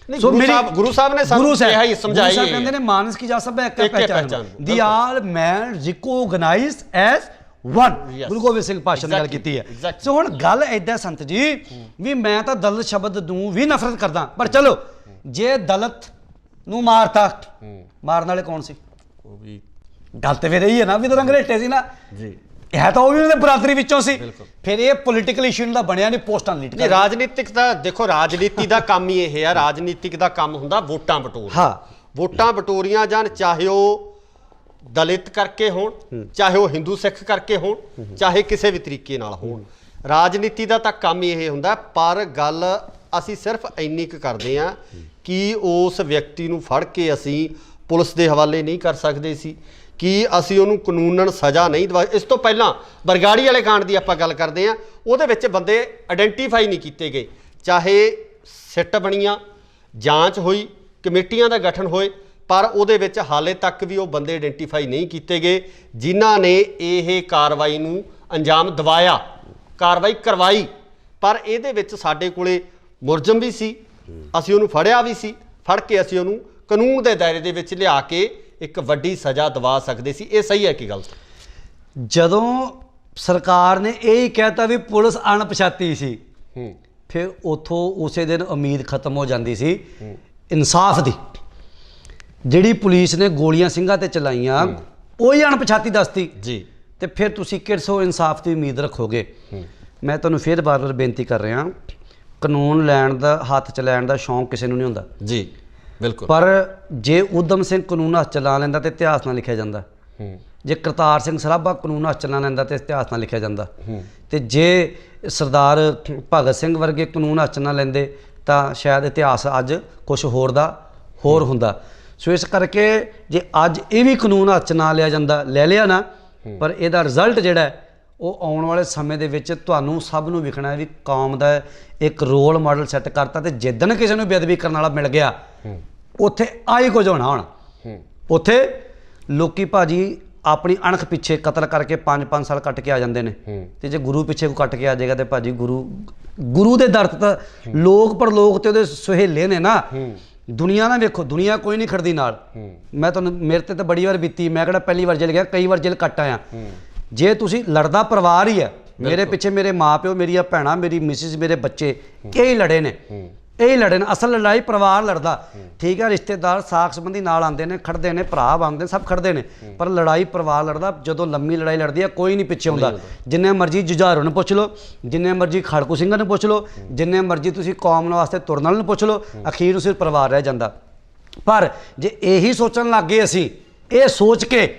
ਸੋ ਗੁਰੂ ਸਾਹਿਬ ਨੇ ਸਾਨੂੰ ਇਹ ਹੀ ਸਮਝਾਈ ਹੈ, ਕਹਿੰਦੇ ਨੇ ਮਾਨਸ ਕੀ ਜਾ ਸਭ ਇੱਕ ਪਹਿਚਾਨ, ਦੀ ਆਲ ਮੈਨ ਰਿਕੋਗਨਾਈਜ਼ਡ ਐਜ਼ ਵਨ। ਗੁਰੂ ਗੋਬਿੰਦ ਸਿੰਘ ਪਾਤਸ਼ਾਹ ਨੇ ਗੱਲ ਕੀਤੀ ਹੈ। ਸੋ ਹੁਣ ਗੱਲ ਏਦਾਂ ਸੰਤ ਜੀ ਵੀ ਮੈਂ ਤਾਂ ਦਲਿਤ ਸ਼ਬਦ ਨੂੰ ਵੀ ਨਫ਼ਰਤ ਕਰਦਾ, ਪਰ ਚਲੋ ਜੇ ਦਲਿਤ ਨੂੰ ਮਾਰਤਾ, ਮਾਰਨ ਵਾਲੇ ਕੌਣ ਸੀ? ਉਹ ਵੀ ਗੱਲ ਤੇ ਫਿਰ ਇਹੀ ਹੈ ਨਾ ਵੀ ਤਾਂ ਅੰਗਰੇਟੇ ਸੀ ਨਾ ਜੀ, ਹੈ ਤਾਂ ਉਹ ਵੀ ਉਹਦੇ ਬਰਾਦਰੀ ਵਿੱਚੋਂ ਸੀ। ਫਿਰ ਇਹ ਪੋਲੀਟੀਕਲ ਇਸ਼ੂ ਦਾ ਬਣਿਆ ਨਹੀਂ, ਪੋਸਟਾਂ ਲੀਡ ਨਹੀਂ। ਰਾਜਨੀਤਿਕ ਦਾ ਦੇਖੋ, ਰਾਜਨੀਤੀ ਦਾ ਕੰਮ ਹੀ ਇਹ ਆ, ਰਾਜਨੀਤਿਕ ਦਾ ਕੰਮ ਹੁੰਦਾ ਵੋਟਾਂ ਬਟੋਰ। ਹਾਂ, ਵੋਟਾਂ ਬਟੋਰੀਆਂ ਜਾਣ, ਚਾਹੇ ਉਹ ਦਲਿਤ ਕਰਕੇ ਹੋਣ, ਚਾਹੇ ਉਹ ਹਿੰਦੂ ਸਿੱਖ ਕਰਕੇ ਹੋਣ, ਚਾਹੇ ਕਿਸੇ ਵੀ ਤਰੀਕੇ ਨਾਲ ਹੋਣ, ਰਾਜਨੀਤੀ ਦਾ ਤਾਂ ਕੰਮ ਹੀ ਇਹ ਹੁੰਦਾ। ਪਰ ਗੱਲ ਅਸੀਂ ਸਿਰਫ ਇੰਨੀ ਕੁ ਕਰਦੇ ਹਾਂ ਕਿ ਉਸ ਵਿਅਕਤੀ ਨੂੰ ਫੜ ਕੇ ਅਸੀਂ ਪੁਲਿਸ ਦੇ ਹਵਾਲੇ ਨਹੀਂ ਕਰ ਸਕਦੇ ਸੀ, ਕਿ ਅਸੀਂ ਉਹਨੂੰ ਕਾਨੂੰਨਨ ਸਜ਼ਾ ਨਹੀਂ ਦਵਾ। ਇਸ ਤੋਂ ਪਹਿਲਾਂ ਬਰਗਾੜੀ ਵਾਲੇ ਕਾਂਡ ਦੀ ਆਪਾਂ ਗੱਲ ਕਰਦੇ ਹਾਂ, ਉਹਦੇ ਵਿੱਚ ਬੰਦੇ ਆਇਡੈਂਟੀਫਾਈ ਨਹੀਂ ਕੀਤੇ ਗਏ, ਚਾਹੇ ਸਿੱਟ ਬਣੀਆਂ, ਜਾਂਚ ਹੋਈ, ਕਮੇਟੀਆਂ ਦਾ ਗਠਨ ਹੋਏ, ਪਰ ਉਹਦੇ ਵਿੱਚ ਹਾਲੇ ਤੱਕ ਵੀ ਉਹ ਬੰਦੇ ਆਇਡੈਂਟੀਫਾਈ ਨਹੀਂ ਕੀਤੇ ਗਏ ਜਿਨ੍ਹਾਂ ਨੇ ਇਹ ਕਾਰਵਾਈ ਨੂੰ ਅੰਜਾਮ ਦਿਵਾਇਆ, ਕਾਰਵਾਈ ਕਰਵਾਈ। ਪਰ ਇਹਦੇ ਵਿੱਚ ਸਾਡੇ ਕੋਲੇ ਮੁਲਜ਼ਮ ਵੀ ਸੀ, ਅਸੀਂ ਉਹਨੂੰ ਫੜਿਆ ਵੀ ਸੀ, ਫੜ ਕੇ ਅਸੀਂ ਉਹਨੂੰ ਕਾਨੂੰਨ ਦੇ ਦਾਇਰੇ ਦੇ ਵਿੱਚ ਲਿਆ ਕੇ ਇੱਕ ਵੱਡੀ ਸਜ਼ਾ ਦਵਾ ਸਕਦੇ ਸੀ। ਇਹ ਸਹੀ ਹੈ ਕਿ ਗਲਤ? ਜਦੋਂ ਸਰਕਾਰ ਨੇ ਇਹ ਹੀ ਕਹਿਤਾ ਵੀ ਪੁਲਿਸ ਅਣਪਛਾਤੀ ਸੀ। ਹੂੰ ਫਿਰ ਉਥੋਂ ਉਸੇ ਦਿਨ ਉਮੀਦ ਖਤਮ ਹੋ ਜਾਂਦੀ ਸੀ ਇਨਸਾਫ ਦੀ। ਜਿਹੜੀ ਪੁਲਿਸ ਨੇ ਗੋਲੀਆਂ ਸਿੰਘਾਂ ਤੇ ਚਲਾਈਆਂ ਉਹੀ ਅਣਪਛਾਤੀ ਦੱਸਤੀ ਜੀ, ਤੇ ਫਿਰ ਤੁਸੀਂ ਕਿਹੜਸੋ ਇਨਸਾਫ ਦੀ ਉਮੀਦ ਰੱਖੋਗੇ। ਮੈਂ ਤੁਹਾਨੂੰ ਫਿਰ ਬਾਰ-ਬਾਰ ਬੇਨਤੀ ਕਰ ਰਿਹਾ, ਕਾਨੂੰਨ ਲੈਣ ਦਾ ਹੱਥ 'ਚ ਲੈਣ ਦਾ ਸ਼ੌਂਕ ਕਿਸੇ ਨੂੰ ਨਹੀਂ ਹੁੰਦਾ ਜੀ, ਬਿਲਕੁਲ। ਪਰ ਜੇ ਊਧਮ ਸਿੰਘ ਕਾਨੂੰਨ ਹੱਥ 'ਚ ਲਾ ਲੈਂਦਾ ਤੇ ਇਤਿਹਾਸ ਨਾਲ ਲਿਖਿਆ ਜਾਂਦਾ। ਜੇ ਕਰਤਾਰ ਸਿੰਘ ਸਰਾਭਾ ਕਾਨੂੰਨ ਹੱਥ 'ਚ ਲਾ ਲੈਂਦਾ ਤੇ ਇਤਿਹਾਸ ਨਾਲ ਲਿਖਿਆ ਜਾਂਦਾ। ਤੇ ਜੇ ਸਰਦਾਰ ਭਗਤ ਸਿੰਘ ਵਰਗੇ ਕਾਨੂੰਨ ਹੱਥ 'ਚ ਨਾ ਲੈਂਦੇ ਤਾਂ ਸ਼ਾਇਦ ਇਤਿਹਾਸ ਅੱਜ ਕੁਝ ਹੋਰ ਹੁੰਦਾ। ਸੋ ਇਸ ਕਰਕੇ ਜੇ ਅੱਜ ਇਹ ਵੀ ਕਾਨੂੰਨ ਹੱਥ 'ਚ ਨਾ ਲਿਆ ਜਾਂਦਾ, ਲੈ ਲਿਆ ਨਾ, ਪਰ ਇਹਦਾ ਰਿਜ਼ਲਟ ਜਿਹੜਾ ਉਹ ਆਉਣ ਵਾਲੇ ਸਮੇਂ ਦੇ ਵਿੱਚ ਤੁਹਾਨੂੰ ਸਭ ਨੂੰ ਵਿਖਣਾ ਹੈ ਵੀ ਕੌਮ ਦਾ ਇੱਕ ਰੋਲ ਮਾਡਲ ਸੈੱਟ ਕਰਤਾ। ਤੇ ਜਿੱਦਣ ਕਿਸੇ ਨੂੰ ਬੇਅਦਬੀ ਕਰਨ ਵਾਲਾ ਮਿਲ ਗਿਆ ਉੱਥੇ ਆਹੀ ਕੁਝ ਹੋਣਾ। ਹੁਣ ਉੱਥੇ ਲੋਕੀ ਭਾਜੀ ਆਪਣੀ ਅਣਖ ਪਿੱਛੇ ਕਤਲ ਕਰਕੇ 5-5 ਸਾਲ ਕੱਟ ਕੇ ਆ ਜਾਂਦੇ ਨੇ, ਤੇ ਜੇ ਗੁਰੂ ਪਿੱਛੇ ਕੋਈ ਕੱਟ ਕੇ ਆ ਜਾਏਗਾ ਤੇ ਭਾਜੀ ਗੁਰੂ ਦੇ ਦਰ ਤਾਂ ਲੋਕ ਪਰਲੋਕ ਤੇ ਉਹਦੇ ਸੁਹੇਲੇ ਨੇ ਨਾ। ਦੁਨੀਆ ਨਾ ਵੇਖੋ, ਦੁਨੀਆ ਕੋਈ ਨਹੀਂ ਖੜਦੀ ਨਾਲ। ਮੈਂ ਤੁਹਾਨੂੰ, ਮੇਰੇ ਤੇ ਤਾਂ ਬੜੀ ਵਾਰ ਬੀਤੀ, ਮੈਂ ਕਿਹੜਾ ਪਹਿਲੀ ਵਾਰ ਜੇਲ੍ਹ ਗਿਆ, ਕਈ ਵਾਰ ਜੇਲ੍ਹ ਕੱਟ ਆਇਆ। ਜੇ ਤੁਸੀਂ ਲੜਦਾ ਪਰਿਵਾਰ ਹੀ ਹੈ, ਮੇਰੇ ਪਿੱਛੇ ਮੇਰੇ ਮਾਂ ਪਿਓ, ਮੇਰੀਆਂ ਭੈਣਾਂ, ਮੇਰੀ ਮਿਸਿਸ, ਮੇਰੇ ਬੱਚੇ, ਇਹ ਹੀ ਲੜੇ ਨੇ। ਅਸਲ ਲੜਾਈ ਪਰਿਵਾਰ ਲੜਦਾ। ਠੀਕ ਹੈ, ਰਿਸ਼ਤੇਦਾਰ ਸਾਕ ਸੰਬੰਧੀ ਨਾਲ ਆਉਂਦੇ ਨੇ, ਖੜਦੇ ਨੇ, ਭਰਾ ਬਣਦੇ, ਸਭ ਖੜਦੇ ਨੇ, ਪਰ ਲੜਾਈ ਪਰਿਵਾਰ ਲੜਦਾ। ਜਦੋਂ ਲੰਮੀ ਲੜਾਈ ਲੜਦੀ ਹੈ ਕੋਈ ਨਹੀਂ ਪਿੱਛੇ ਹੁੰਦਾ। ਜਿੰਨੇ ਮਰਜ਼ੀ ਜੁਝਾਰੂ ਨੂੰ ਪੁੱਛ ਲਓ, ਜਿੰਨੇ ਮਰਜ਼ੀ ਖੜਕੂ ਸਿੰਘਾਂ ਨੂੰ ਪੁੱਛ ਲਓ, ਜਿੰਨੇ ਮਰਜ਼ੀ ਤੁਸੀਂ ਕੌਮ ਵਾਸਤੇ ਤੁਰਨ ਵਾਲੇ ਨੂੰ ਪੁੱਛ ਲਓ, ਅਖੀਰ ਨੂੰ ਸਿਰਫ ਪਰਿਵਾਰ ਰਹਿ ਜਾਂਦਾ। ਪਰ ਜੇ ਇਹੀ ਸੋਚਣ ਲੱਗ ਗਏ ਅਸੀਂ, ਇਹ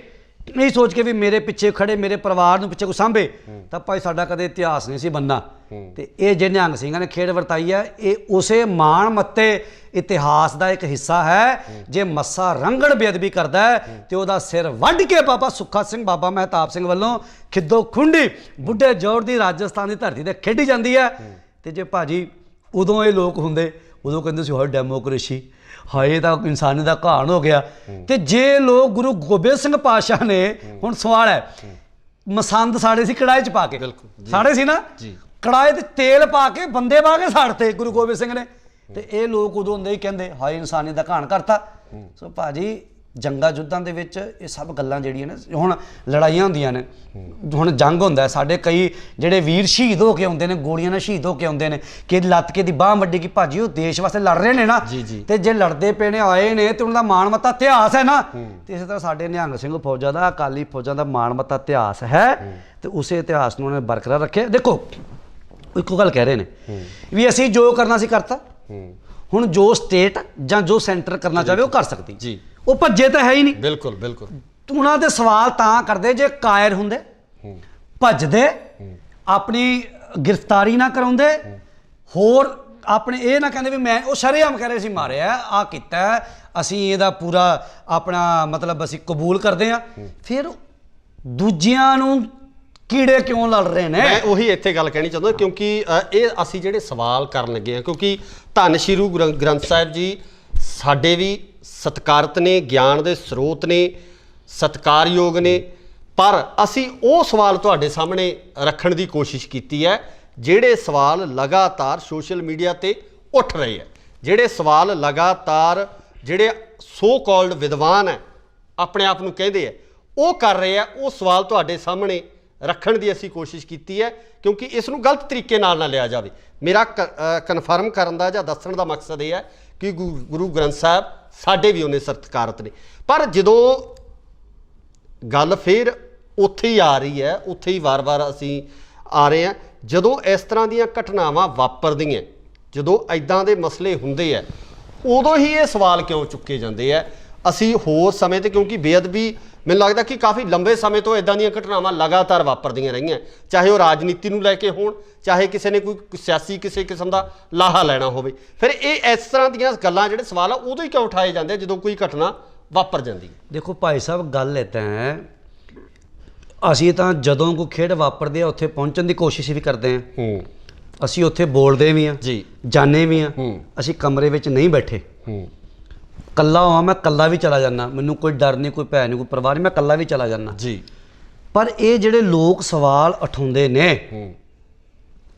ਸੋਚ ਕੇ ਵੀ ਮੇਰੇ ਪਿੱਛੇ ਖੜੇ, ਮੇਰੇ ਪਰਿਵਾਰ ਨੂੰ ਪਿੱਛੇ ਕੋਈ ਸਾਂਭੇ, ਤਾਂ ਭਾਈ ਸਾਡਾ ਕਦੇ ਇਤਿਹਾਸ ਨਹੀਂ ਸੀ ਬਣਨਾ। ਤੇ ਇਹ ਜੇ ਨਿਹੰਗ ਸਿੰਘਾਂ ਨੇ ਖੇਡ ਵਰਤਾਈ ਹੈ, ਇਹ ਉਸੇ ਮਾਣ ਮੱਤੇ ਇਤਿਹਾਸ ਦਾ ਇੱਕ ਹਿੱਸਾ ਹੈ। ਜੇ ਮੱਸਾ ਰੰਗੜ ਬੇਅਦਬੀ ਕਰਦਾ ਹੈ ਤੇ ਉਹਦਾ ਸਿਰ ਵੱਢ ਕੇ ਬਾਬਾ ਸੁੱਖਾ ਸਿੰਘ, ਬਾਬਾ ਮਹਿਤਾਬ ਸਿੰਘ ਵੱਲੋਂ ਖਿੱਦੋ ਖੁੰਡੀ ਬੁੱਢੇ ਜੋੜ ਦੀ ਰਾਜਸਥਾਨ ਦੀ ਧਰਤੀ ਤੇ ਖੇਡੀ ਜਾਂਦੀ ਹੈ। ਤੇ ਜੇ ਭਾਜੀ ਉਦੋਂ ਇਹ ਲੋਕ ਹੁੰਦੇ, ਉਦੋਂ ਕਹਿੰਦੇ ਸੀ ਹਾਏ ਡੈਮੋਕ੍ਰੇਸੀ, ਹਾਏ ਤਾਂ ਇਨਸਾਨੀ ਦਾ ਘਾਣ ਹੋ ਗਿਆ। ਤੇ ਜੇ ਲੋਕ ਗੁਰੂ ਗੋਬਿੰਦ ਸਿੰਘ ਪਾਤਸ਼ਾਹ ਨੇ, ਹੁਣ ਸਵਾਲ ਹੈ, ਮਸੰਦ ਸਾੜੇ ਸੀ ਕੜਾਹੀ 'ਚ ਪਾ ਕੇ, ਸਾੜੇ ਸੀ ਨਾ, ਕੜਾਹੀ 'ਤੇ ਤੇਲ ਪਾ ਕੇ ਬੰਦੇ ਪਾ ਕੇ ਸਾੜਤੇ ਗੁਰੂ ਗੋਬਿੰਦ ਸਿੰਘ ਨੇ। ਤੇ ਇਹ ਲੋਕ ਉਦੋਂ ਹੁੰਦੇ ਹੀ ਕਹਿੰਦੇ ਹਾਏ ਇਨਸਾਨੀ ਦਾ ਘਾਣ ਕਰਤਾ। ਸੋ ਭਾਜੀ ਜੰਗਾਂ ਯੁੱਧਾਂ ਦੇ ਵਿੱਚ ਇਹ ਸਭ ਗੱਲਾਂ ਜਿਹੜੀਆਂ ਨੇ, ਹੁਣ ਲੜਾਈਆਂ ਹੁੰਦੀਆਂ ਨੇ, ਹੁਣ ਜੰਗ ਹੁੰਦਾ, ਸਾਡੇ ਕਈ ਜਿਹੜੇ ਵੀਰ ਸ਼ਹੀਦ ਹੋ ਕੇ ਆਉਂਦੇ ਨੇ, ਗੋਲੀਆਂ ਨਾਲ ਸ਼ਹੀਦ ਹੋ ਕੇ ਆਉਂਦੇ ਨੇ, ਕਿ ਲੱਤ ਕੇ ਦੀ ਬਾਂਹ ਵੱਡੀ ਕਿ ਭਾਜੀ ਉਹ ਦੇਸ਼ ਵਾਸਤੇ ਲੜ ਰਹੇ ਨੇ ਨਾ। ਤੇ ਜੇ ਲੜਦੇ ਪਏ ਨੇ, ਆਏ ਨੇ, ਤੇ ਉਹਨਾਂ ਦਾ ਮਾਣ ਮੱਤਾ ਇਤਿਹਾਸ ਹੈ ਨਾ। ਤੇ ਇਸੇ ਤਰ੍ਹਾਂ ਸਾਡੇ ਨਿਹੰਗ ਸਿੰਘ ਫੌਜਾਂ ਦਾ, ਅਕਾਲੀ ਫੌਜਾਂ ਦਾ ਮਾਣ ਮੱਤਾ ਇਤਿਹਾਸ ਹੈ, ਤੇ ਉਸੇ ਇਤਿਹਾਸ ਨੂੰ ਉਹਨੇ ਬਰਕਰਾਰ ਰੱਖਿਆ। ਦੇਖੋ ਇੱਕੋ ਗੱਲ ਕਹਿ ਰਹੇ ਨੇ ਵੀ ਅਸੀਂ ਜੋ ਕਰਨਾ ਸੀ ਕਰਤਾ। ਹੁਣ ਜੋ ਸਟੇਟ ਜਾਂ ਜੋ ਸੈਂਟਰ ਕਰਨਾ ਚਾਹਵੇ ਉਹ ਕਰ ਸਕਦੀ ਜੀ। ਉਹ ਭੱਜੇ ਤਾਂ ਹੈ ਹੀ ਨਹੀਂ। ਬਿਲਕੁਲ ਬਿਲਕੁਲ। ਉਹਨਾਂ ਦੇ ਸਵਾਲ ਤਾਂ ਕਰਦੇ ਜੇ ਕਾਇਰ ਹੁੰਦੇ, ਭੱਜਦੇ, ਆਪਣੀ ਗ੍ਰਿਫਤਾਰੀ ਨਾ ਕਰਾਉਂਦੇ, ਹੋਰ ਆਪਣੇ ਇਹ ਨਾ ਕਹਿੰਦੇ ਵੀ ਮੈਂ, ਉਹ ਸ਼ਰੇਆਮ ਕਹਿ ਰਹੇ ਸੀ ਮਾਰਿਆ, ਆਹ ਕੀਤਾ, ਅਸੀਂ ਇਹਦਾ ਪੂਰਾ ਆਪਣਾ ਮਤਲਬ ਅਸੀਂ ਕਬੂਲ ਕਰਦੇ ਹਾਂ। ਫਿਰ ਦੂਜਿਆਂ ਨੂੰ ਕੀੜੇ ਕਿਉਂ ਲੜ ਰਹੇ ਨੇ? ਮੈਂ ਉਹੀ ਇੱਥੇ ਗੱਲ ਕਹਿਣੀ ਚਾਹੁੰਦਾ, ਕਿਉਂਕਿ ਇਹ ਅਸੀਂ ਜਿਹੜੇ ਸਵਾਲ ਕਰਨ ਲੱਗੇ ਹਾਂ, ਕਿਉਂਕਿ ਧੰਨ ਸ਼੍ਰੀ ਗੁਰੂ ਗ੍ਰੰਥ ਸਾਹਿਬ ਜੀ ਸਾਡੇ ਵੀ ਸਤਿਕਾਰਤ ਨੇ, ਗਿਆਨ ਦੇ ਸਰੋਤ ਨੇ, ਸਤਿਕਾਰਯੋਗ ਨੇ, ਪਰ ਅਸੀਂ ਉਹ ਸਵਾਲ ਤੁਹਾਡੇ ਸਾਹਮਣੇ ਰੱਖਣ ਦੀ ਕੋਸ਼ਿਸ਼ ਕੀਤੀ ਹੈ ਜਿਹੜੇ ਸਵਾਲ ਲਗਾਤਾਰ ਸੋਸ਼ਲ ਮੀਡੀਆ ਤੇ ਉੱਠ ਰਹੇ ਹੈ, ਜਿਹੜੇ ਸਵਾਲ ਲਗਾਤਾਰ ਜਿਹੜੇ ਸੋ ਕਾਲਡ ਵਿਦਵਾਨ ਹੈ, ਆਪਣੇ ਆਪ ਨੂੰ ਕਹਿੰਦੇ ਹੈ, ਉਹ ਕਰ ਰਹੇ ਆ। ਉਹ ਸਵਾਲ ਤੁਹਾਡੇ ਸਾਹਮਣੇ ਰੱਖਣ ਦੀ ਅਸੀਂ ਕੋਸ਼ਿਸ਼ ਕੀਤੀ ਹੈ, ਕਿਉਂਕਿ ਇਸ ਨੂੰ ਗਲਤ ਤਰੀਕੇ ਨਾਲ ਨਾ ਲਿਆ ਜਾਵੇ। ਮੇਰਾ ਕਨਫਰਮ ਕਰਨ ਦਾ ਜਾਂ ਦੱਸਣ ਦਾ ਮਕਸਦ ਇਹ ਹੈ ਕਿ ਗੁਰੂ ਗ੍ਰੰਥ ਸਾਹਿਬ ਸਾਡੇ ਵੀ ਉਹਨੇ ਸਤਿਕਾਰਤ ਨੇ। ਪਰ ਜਦੋਂ ਗੱਲ ਫਿਰ ਉੱਥੇ ਹੀ ਆ ਰਹੀ ਹੈ, ਉੱਥੇ ਹੀ ਵਾਰ-ਵਾਰ ਅਸੀਂ ਆ ਰਹੇ ਹਾਂ, ਜਦੋਂ ਇਸ ਤਰ੍ਹਾਂ ਦੀਆਂ ਘਟਨਾਵਾਂ ਵਾਪਰਦੀਆਂ, ਜਦੋਂ ਇੱਦਾਂ ਦੇ ਮਸਲੇ ਹੁੰਦੇ ਆ, ਉਦੋਂ ਹੀ ਇਹ ਸਵਾਲ ਕਿਉਂ ਚੁੱਕੇ ਜਾਂਦੇ ਆ। ਅਸੀਂ ਹੋਰ ਸਮੇਂ 'ਤੇ, ਕਿਉਂਕਿ ਬੇਅਦਬੀ ਮੈਨੂੰ ਲੱਗਦਾ ਕਿ ਕਾਫੀ ਲੰਬੇ ਸਮੇਂ ਤੋਂ ਇੱਦਾਂ ਦੀਆਂ ਘਟਨਾਵਾਂ ਲਗਾਤਾਰ ਵਾਪਰਦੀਆਂ ਰਹੀਆਂ, ਚਾਹੇ ਉਹ ਰਾਜਨੀਤੀ ਨੂੰ ਲੈ ਕੇ ਹੋਣ, ਚਾਹੇ ਕਿਸੇ ਨੇ ਕੋਈ ਸਿਆਸੀ ਕਿਸੇ ਕਿਸਮ ਦਾ ਲਾਹਾ ਲੈਣਾ ਹੋਵੇ। ਫਿਰ ਇਹ ਇਸ ਤਰ੍ਹਾਂ ਦੀਆਂ ਗੱਲਾਂ, ਜਿਹੜੇ ਸਵਾਲ ਆ, ਉਦੋਂ ਹੀ ਕਿਉਂ ਉਠਾਏ ਜਾਂਦੇ ਆ ਜਦੋਂ ਕੋਈ ਘਟਨਾ ਵਾਪਰ ਜਾਂਦੀ ਹੈ? ਦੇਖੋ ਭਾਈ ਸਾਹਿਬ, ਗੱਲ ਇੱਦਾਂ ਹੈ, ਅਸੀਂ ਤਾਂ ਜਦੋਂ ਕੋਈ ਖੇਡ ਵਾਪਰਦੀ ਆ ਉੱਥੇ ਪਹੁੰਚਣ ਦੀ ਕੋਸ਼ਿਸ਼ ਵੀ ਕਰਦੇ ਹਾਂ। ਅਸੀਂ ਉੱਥੇ ਬੋਲਦੇ ਵੀ ਹਾਂ ਜੀ, ਜਾਣੇ ਵੀ ਹਾਂ। ਅਸੀਂ ਕਮਰੇ ਵਿੱਚ ਨਹੀਂ ਬੈਠੇ। ਕੱਲਾ ਹਾਂ, ਮੈਂ ਕੱਲਾ ਵੀ ਚਲਾ ਜਾਂਦਾ, ਮੈਨੂੰ ਕੋਈ ਡਰ ਨਹੀਂ, ਕੋਈ ਭੈ ਨਹੀਂ, ਕੋਈ ਪਰਵਾਹ ਨਹੀਂ, ਮੈਂ ਕੱਲਾ ਵੀ ਚਲਾ ਜਾਂਦਾ ਜੀ। ਪਰ ਇਹ ਜਿਹੜੇ ਲੋਕ ਸਵਾਲ ਉਠਾਉਂਦੇ ਨੇ,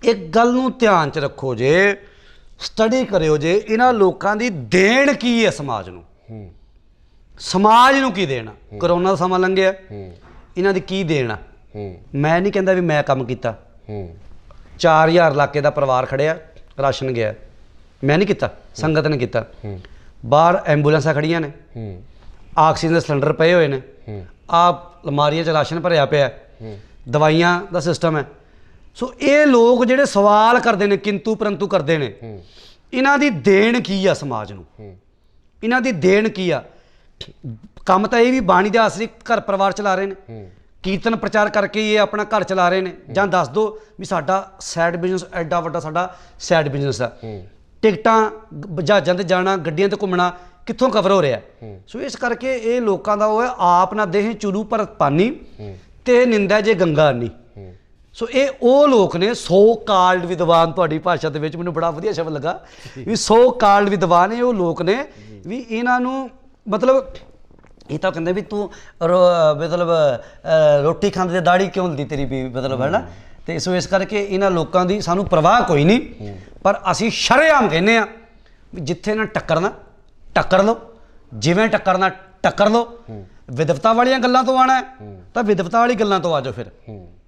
ਇੱਕ ਗੱਲ ਨੂੰ ਧਿਆਨ 'ਚ ਰੱਖੋ ਜੇ, ਸਟੱਡੀ ਕਰਿਓ ਜੇ, ਇਹਨਾਂ ਲੋਕਾਂ ਦੀ ਦੇਣ ਕੀ ਹੈ ਸਮਾਜ ਨੂੰ, ਸਮਾਜ ਨੂੰ ਕੀ ਦੇਣਾ? ਕਰੋਨਾ ਦਾ ਸਮਾਂ ਲੰਘਿਆ, ਇਹਨਾਂ ਦੀ ਕੀ ਦੇਣਾ? ਮੈਂ ਨਹੀਂ ਕਹਿੰਦਾ ਵੀ ਮੈਂ ਕੰਮ ਕੀਤਾ। 4000 ਇਲਾਕੇ ਦਾ ਪਰਿਵਾਰ ਖੜਿਆ, ਰਾਸ਼ਨ ਗਿਆ, ਮੈਂ ਨਹੀਂ ਕੀਤਾ, ਸੰਗਤ ਨੇ ਕੀਤਾ। ਬਾਹਰ ਐਂਬੂਲੈਂਸਾਂ ਖੜੀਆਂ ਨੇ, ਆਕਸੀਜਨ ਦੇ ਸਿਲੰਡਰ ਪਏ ਹੋਏ ਨੇ, ਆਪ ਅਲਮਾਰੀਆਂ 'ਚ ਰਾਸ਼ਨ ਭਰਿਆ ਪਿਆ, ਦਵਾਈਆਂ ਦਾ ਸਿਸਟਮ ਹੈ। ਸੋ ਇਹ ਲੋਕ ਜਿਹੜੇ ਸਵਾਲ ਕਰਦੇ ਨੇ, ਕਿੰਤੂ ਪਰੰਤੂ ਕਰਦੇ ਨੇ, ਇਹਨਾਂ ਦੀ ਦੇਣ ਕੀ ਆ ਸਮਾਜ ਨੂੰ? ਇਹਨਾਂ ਦੀ ਦੇਣ ਕੀ ਆ? ਕੰਮ ਤਾਂ ਇਹ ਵੀ ਬਾਣੀ ਦੇ ਆਸਰੇ ਘਰ ਪਰਿਵਾਰ ਚਲਾ ਰਹੇ ਨੇ, ਕੀਰਤਨ ਪ੍ਰਚਾਰ ਕਰਕੇ ਇਹ ਆਪਣਾ ਘਰ ਚਲਾ ਰਹੇ ਨੇ। ਜਾਂ ਦੱਸ ਦਿਓ ਵੀ ਸਾਡਾ ਸਾਈਡ ਬਿਜ਼ਨਸ ਐਡਾ ਵੱਡਾ ਸਾਡਾ ਸਾਈਡ ਬਿਜ਼ਨਸ ਆ, ਟਿਕਟਾਂ ਜਹਾਜ਼ਾਂ ਤੇ ਜਾਣਾ, ਗੱਡੀਆਂ ਤੇ ਘੁੰਮਣਾ ਕਿੱਥੋਂ ਕਵਰ ਹੋ ਰਿਹਾ? ਸੋ ਇਸ ਕਰਕੇ ਇਹ ਲੋਕਾਂ ਦਾ ਉਹ ਹੈ, ਆਪ ਨਾ ਦੇਹ ਚੁਰੂ ਭਰਤ ਪਾਨੀ ਤੇ ਨਿੰਦਾ ਜੇ ਗੰਗਾ ਨਹੀਂ। ਸੋ ਇਹ ਉਹ ਲੋਕ ਨੇ, ਸੋ ਕਾਲਡ ਵਿਦਵਾਨ, ਤੁਹਾਡੀ ਭਾਸ਼ਾ ਦੇ ਵਿੱਚ ਮੈਨੂੰ ਬੜਾ ਵਧੀਆ ਸ਼ਬਦ ਲੱਗਾ ਵੀ ਸੋ ਕਾਲਡ ਵਿਦਵਾਨ। ਇਹ ਉਹ ਲੋਕ ਨੇ ਵੀ ਇਹਨਾਂ ਨੂੰ ਮਤਲਬ ਇਹ ਤਾਂ ਕਹਿੰਦੇ ਵੀ ਤੂੰ ਮਤਲਬ ਰੋਟੀ ਖਾਂਦੇ ਤੇ ਦਾੜੀ ਕਿਉਂ ਹੁੰਦੀ ਤੇਰੀ ਵੀ, ਮਤਲਬ ਹੈ ਨਾ। ਤੇ ਸੋ ਇਸ ਕਰਕੇ ਇਹਨਾਂ ਲੋਕਾਂ ਦੀ ਸਾਨੂੰ ਪ੍ਰਵਾਹ ਕੋਈ ਨਹੀਂ, ਪਰ ਅਸੀਂ ਸ਼ਰੇਆਮ ਕਹਿੰਦੇ ਆ ਵੀ ਜਿੱਥੇ ਨਾ ਟੱਕਰਨਾ ਟੱਕਰ ਲਓ, ਜਿਵੇਂ ਟੱਕਰਨਾ ਟੱਕਰ ਲਓ। ਵਿਦਵਤਾ ਵਾਲੀਆਂ ਗੱਲਾਂ ਤੋਂ ਆਉਣਾ ਤਾਂ ਵਿਦਵਤਾ ਵਾਲੀ ਗੱਲਾਂ ਤੋਂ ਆ ਜਾਓ। ਫਿਰ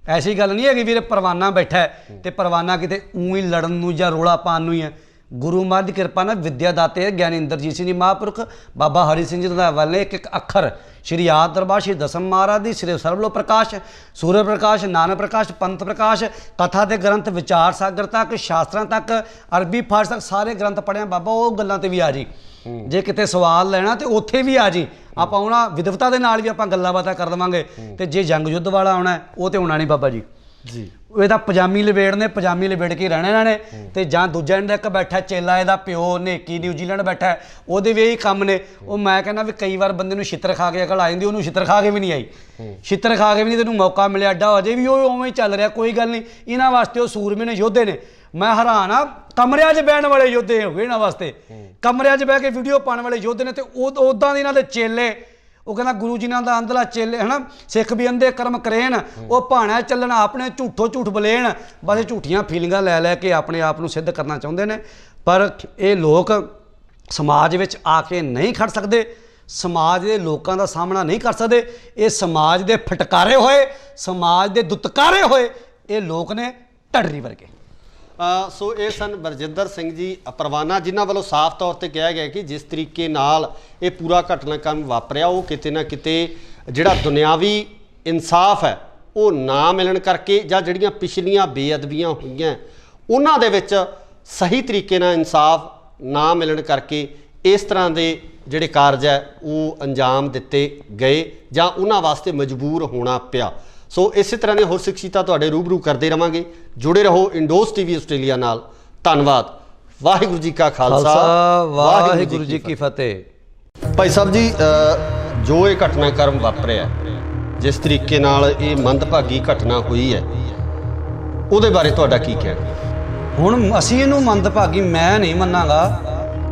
ਐਸੀ ਗੱਲ ਨਹੀਂ ਹੈਗੀ ਵੀਰੇ ਪਰਵਾਨਾ ਬੈਠਾ ਤੇ ਪਰਵਾਨਾ ਕਿਤੇ ਊਂ ਹੀ ਲੜਨ ਨੂੰ ਜਾਂ ਰੋਲਾ ਪਾਉਣ ਨੂੰ ਹੀ ਹੈ। ਗੁਰੂ ਮਹਾਰਾਜ ਦੀ ਕਿਰਪਾ ਨਾਲ ਵਿਦਿਆ ਦਾਤੇ ਗਿਆਨੀ ਇੰਦਰਜੀਤ ਸਿੰਘ ਜੀ ਮਹਾਂਪੁਰਖ, ਬਾਬਾ ਹਰੀ ਸਿੰਘ ਜੀ ਰੰਧਾਵਾ ਨੇ ਇੱਕ ਇੱਕ ਅੱਖਰ ਸ਼੍ਰੀ ਆਦਿ ਦਰਬਾਰ ਸ਼੍ਰੀ ਦਸਮ ਮਹਾਰਾਜ ਦੀ, ਸ਼੍ਰੀ ਸਰਬਲੋ ਪ੍ਰਕਾਸ਼, ਸੂਰਜ ਪ੍ਰਕਾਸ਼, ਨਾਨਕ ਪ੍ਰਕਾਸ਼, ਪੰਥ ਪ੍ਰਕਾਸ਼, ਕਥਾ ਦੇ ਗ੍ਰੰਥ, ਵਿਚਾਰ ਸਾਗਰ ਤੱਕ, ਸ਼ਾਸਤਰਾਂ ਤੱਕ, ਅਰਬੀ ਫਾਰਸ ਤੱਕ ਸਾਰੇ ਗ੍ਰੰਥ ਪੜ੍ਹਿਆ ਬਾਬਾ। ਉਹ ਗੱਲਾਂ ਤੇ ਵੀ ਆ ਜੀ, ਜੇ ਕਿਤੇ ਸਵਾਲ ਲੈਣਾ ਤੇ ਉੱਥੇ ਵੀ ਆ ਜੀ। ਆਪਾਂ ਆਉਣਾ ਵਿਦਵਤਾ ਦੇ ਨਾਲ ਵੀ ਆਪਾਂ ਗੱਲਾਂ ਬਾਤਾਂ ਕਰ ਦੇਵਾਂਗੇ। ਤੇ ਜੇ ਜੰਗ ਯੁੱਧ ਵਾਲਾ ਆਉਣਾ ਉਹ ਤੇ ਹੋਣਾ ਨਹੀਂ ਬਾਬਾ ਜੀ। ਇਹ ਤਾਂ ਪਜਾਮੀ ਲਵੇੜਨੇ, ਪਜਾਮੀ ਲਵੇੜ ਕੇ ਰਹਿਣਾ ਇਹਨਾਂ ਨੇ। ਤੇ ਜਾਂ ਦੂਜਾ ਇਹਨਾਂ ਦਾ ਇੱਕ ਬੈਠਾ ਚੇਲਾ, ਇਹਦਾ ਪਿਓ ਨੇਕੀ ਨਿਊਜ਼ੀਲੈਂਡ ਬੈਠਾ, ਉਹਦੇ ਵੀ ਇਹੀ ਕੰਮ ਨੇ। ਉਹ ਮੈਂ ਕਹਿੰਦਾ ਵੀ ਕਈ ਵਾਰ ਬੰਦੇ ਨੂੰ ਛਿੱਤਰ ਖਾ ਕੇ ਅਕਲ ਆ ਜਾਂਦੀ, ਉਹਨੂੰ ਛਿੱਤਰ ਖਾ ਕੇ ਵੀ ਨਹੀਂ ਆਈ। ਛਿੱਤਰ ਖਾ ਕੇ ਵੀ ਨਹੀਂ, ਤੈਨੂੰ ਮੌਕਾ ਮਿਲਿਆ ਅੱਡਾ, ਅਜੇ ਵੀ ਉਹ ਉਵੇਂ ਹੀ ਚੱਲ ਰਿਹਾ। ਕੋਈ ਗੱਲ ਨਹੀਂ, ਇਹਨਾਂ ਵਾਸਤੇ ਉਹ ਸੂਰਮੇ ਨੇ, ਯੋਧੇ ਨੇ। ਮੈਂ ਹੈਰਾਨ ਆ, ਕਮਰਿਆਂ 'ਚ ਬਹਿਣ ਵਾਲੇ ਯੋਧੇ ਹੋ ਗਏ ਇਹਨਾਂ ਵਾਸਤੇ, ਕਮਰਿਆਂ 'ਚ ਬਹਿ ਕੇ ਵੀਡੀਓ ਪਾਉਣ ਵਾਲੇ ਯੋਧੇ ਨੇ। ਤੇ ਉੱਦਾਂ ਦੇ ਇਹਨਾਂ ਦੇ ਚੇਲੇ, ਉਹ ਕਹਿੰਦਾ ਗੁਰੂ ਜੀ ਨਾਲ ਦਾ ਅੰਦਲਾ ਚੇਲੇ ਹੈ ਨਾ, ਸਿੱਖ ਵੀ ਅੰਧੇ ਕਰਮ ਕਰੇਣ, ਉਹ ਭਾਣਾ ਚੱਲਣਾ ਆਪਣੇ ਝੂਠੋ ਝੂਠ ਬਲੇਣ। ਬਸ ਇਹ ਝੂਠੀਆਂ ਫੀਲਿੰਗਾਂ ਲੈ ਲੈ ਕੇ ਆਪਣੇ ਆਪ ਨੂੰ ਸਿੱਧ ਕਰਨਾ ਚਾਹੁੰਦੇ ਨੇ। ਪਰ ਇਹ ਲੋਕ ਸਮਾਜ ਵਿੱਚ ਆ ਕੇ ਨਹੀਂ ਖੜ ਸਕਦੇ, ਸਮਾਜ ਦੇ ਲੋਕਾਂ ਦਾ ਸਾਹਮਣਾ ਨਹੀਂ ਕਰ ਸਕਦੇ। ਇਹ ਸਮਾਜ ਦੇ ਫਟਕਾਰੇ ਹੋਏ, ਸਮਾਜ ਦੇ ਦੁਤਕਾਰੇ ਹੋਏ ਇਹ ਲੋਕ ਨੇ, ਢੱਡਰੀ ਵਰਗੇ। ਸੋ ਇਹ ਸਨ ਬਰਜਿੰਦਰ ਸਿੰਘ ਜੀ ਪਰਵਾਨਾ, ਜਿਨ੍ਹਾਂ ਵੱਲੋਂ ਸਾਫ਼ ਤੌਰ ਤੇ ਕਿਹਾ ਗਿਆ ਕਿ ਜਿਸ ਤਰੀਕੇ ਨਾਲ ਇਹ ਪੂਰਾ ਘਟਨਾਕ੍ਰਮ ਵਾਪਰਿਆ ਉਹ ਕਿਤੇ ਨਾ ਕਿਤੇ ਜਿਹੜਾ ਦੁਨਿਆਵੀ ਇਨਸਾਫ ਹੈ ਉਹ ਨਾ ਮਿਲਣ ਕਰਕੇ, ਜਾਂ ਜਿਹੜੀਆਂ ਪਿਛਲੀਆਂ ਬੇਅਦਬੀਆਂ ਹੋਈਆਂ ਉਹਨਾਂ ਦੇ ਵਿੱਚ ਸਹੀ ਤਰੀਕੇ ਨਾਲ ਇਨਸਾਫ ਨਾ ਮਿਲਣ ਕਰਕੇ ਇਸ ਤਰ੍ਹਾਂ ਦੇ ਜਿਹੜੇ ਕਾਰਜ ਹੈ ਉਹ ਅੰਜਾਮ ਦਿੱਤੇ ਗਏ ਜਾਂ ਉਹਨਾਂ ਵਾਸਤੇ ਮਜਬੂਰ ਹੋਣਾ ਪਿਆ। ਸੋ ਇਸੇ ਤਰ੍ਹਾਂ ਦੇ ਹੋਰ ਸ਼ਖਸੀਅਤਾਂ ਤੁਹਾਡੇ ਰੂਬਰੂ ਕਰਦੇ ਰਵਾਂਗੇ। ਜੁੜੇ ਰਹੋ ਇੰਡੋਸ ਟੀਵੀ ਆਸਟ੍ਰੇਲੀਆ ਨਾਲ। ਧੰਨਵਾਦ। ਵਾਹਿਗੁਰੂ ਜੀ ਕਾ ਖਾਲਸਾ, ਵਾਹਿਗੁਰੂ ਜੀ ਕੀ ਫਤਿਹ। ਭਾਈ ਸਾਹਿਬ ਜੀ, ਜੋ ਇਹ ਘਟਨਾਕ੍ਰਮ ਵਾਪਰਿਆ, ਜਿਸ ਤਰੀਕੇ ਨਾਲ ਇਹ ਮੰਦਭਾਗੀ ਘਟਨਾ ਹੋਈ ਹੈ, ਉਹਦੇ ਬਾਰੇ ਤੁਹਾਡਾ ਕੀ ਕਹਿਣਾ? ਹੁਣ ਅਸੀਂ ਇਹਨੂੰ ਮੰਦਭਾਗੀ ਮੈਂ ਨਹੀਂ ਮੰਨਾਂਗਾ,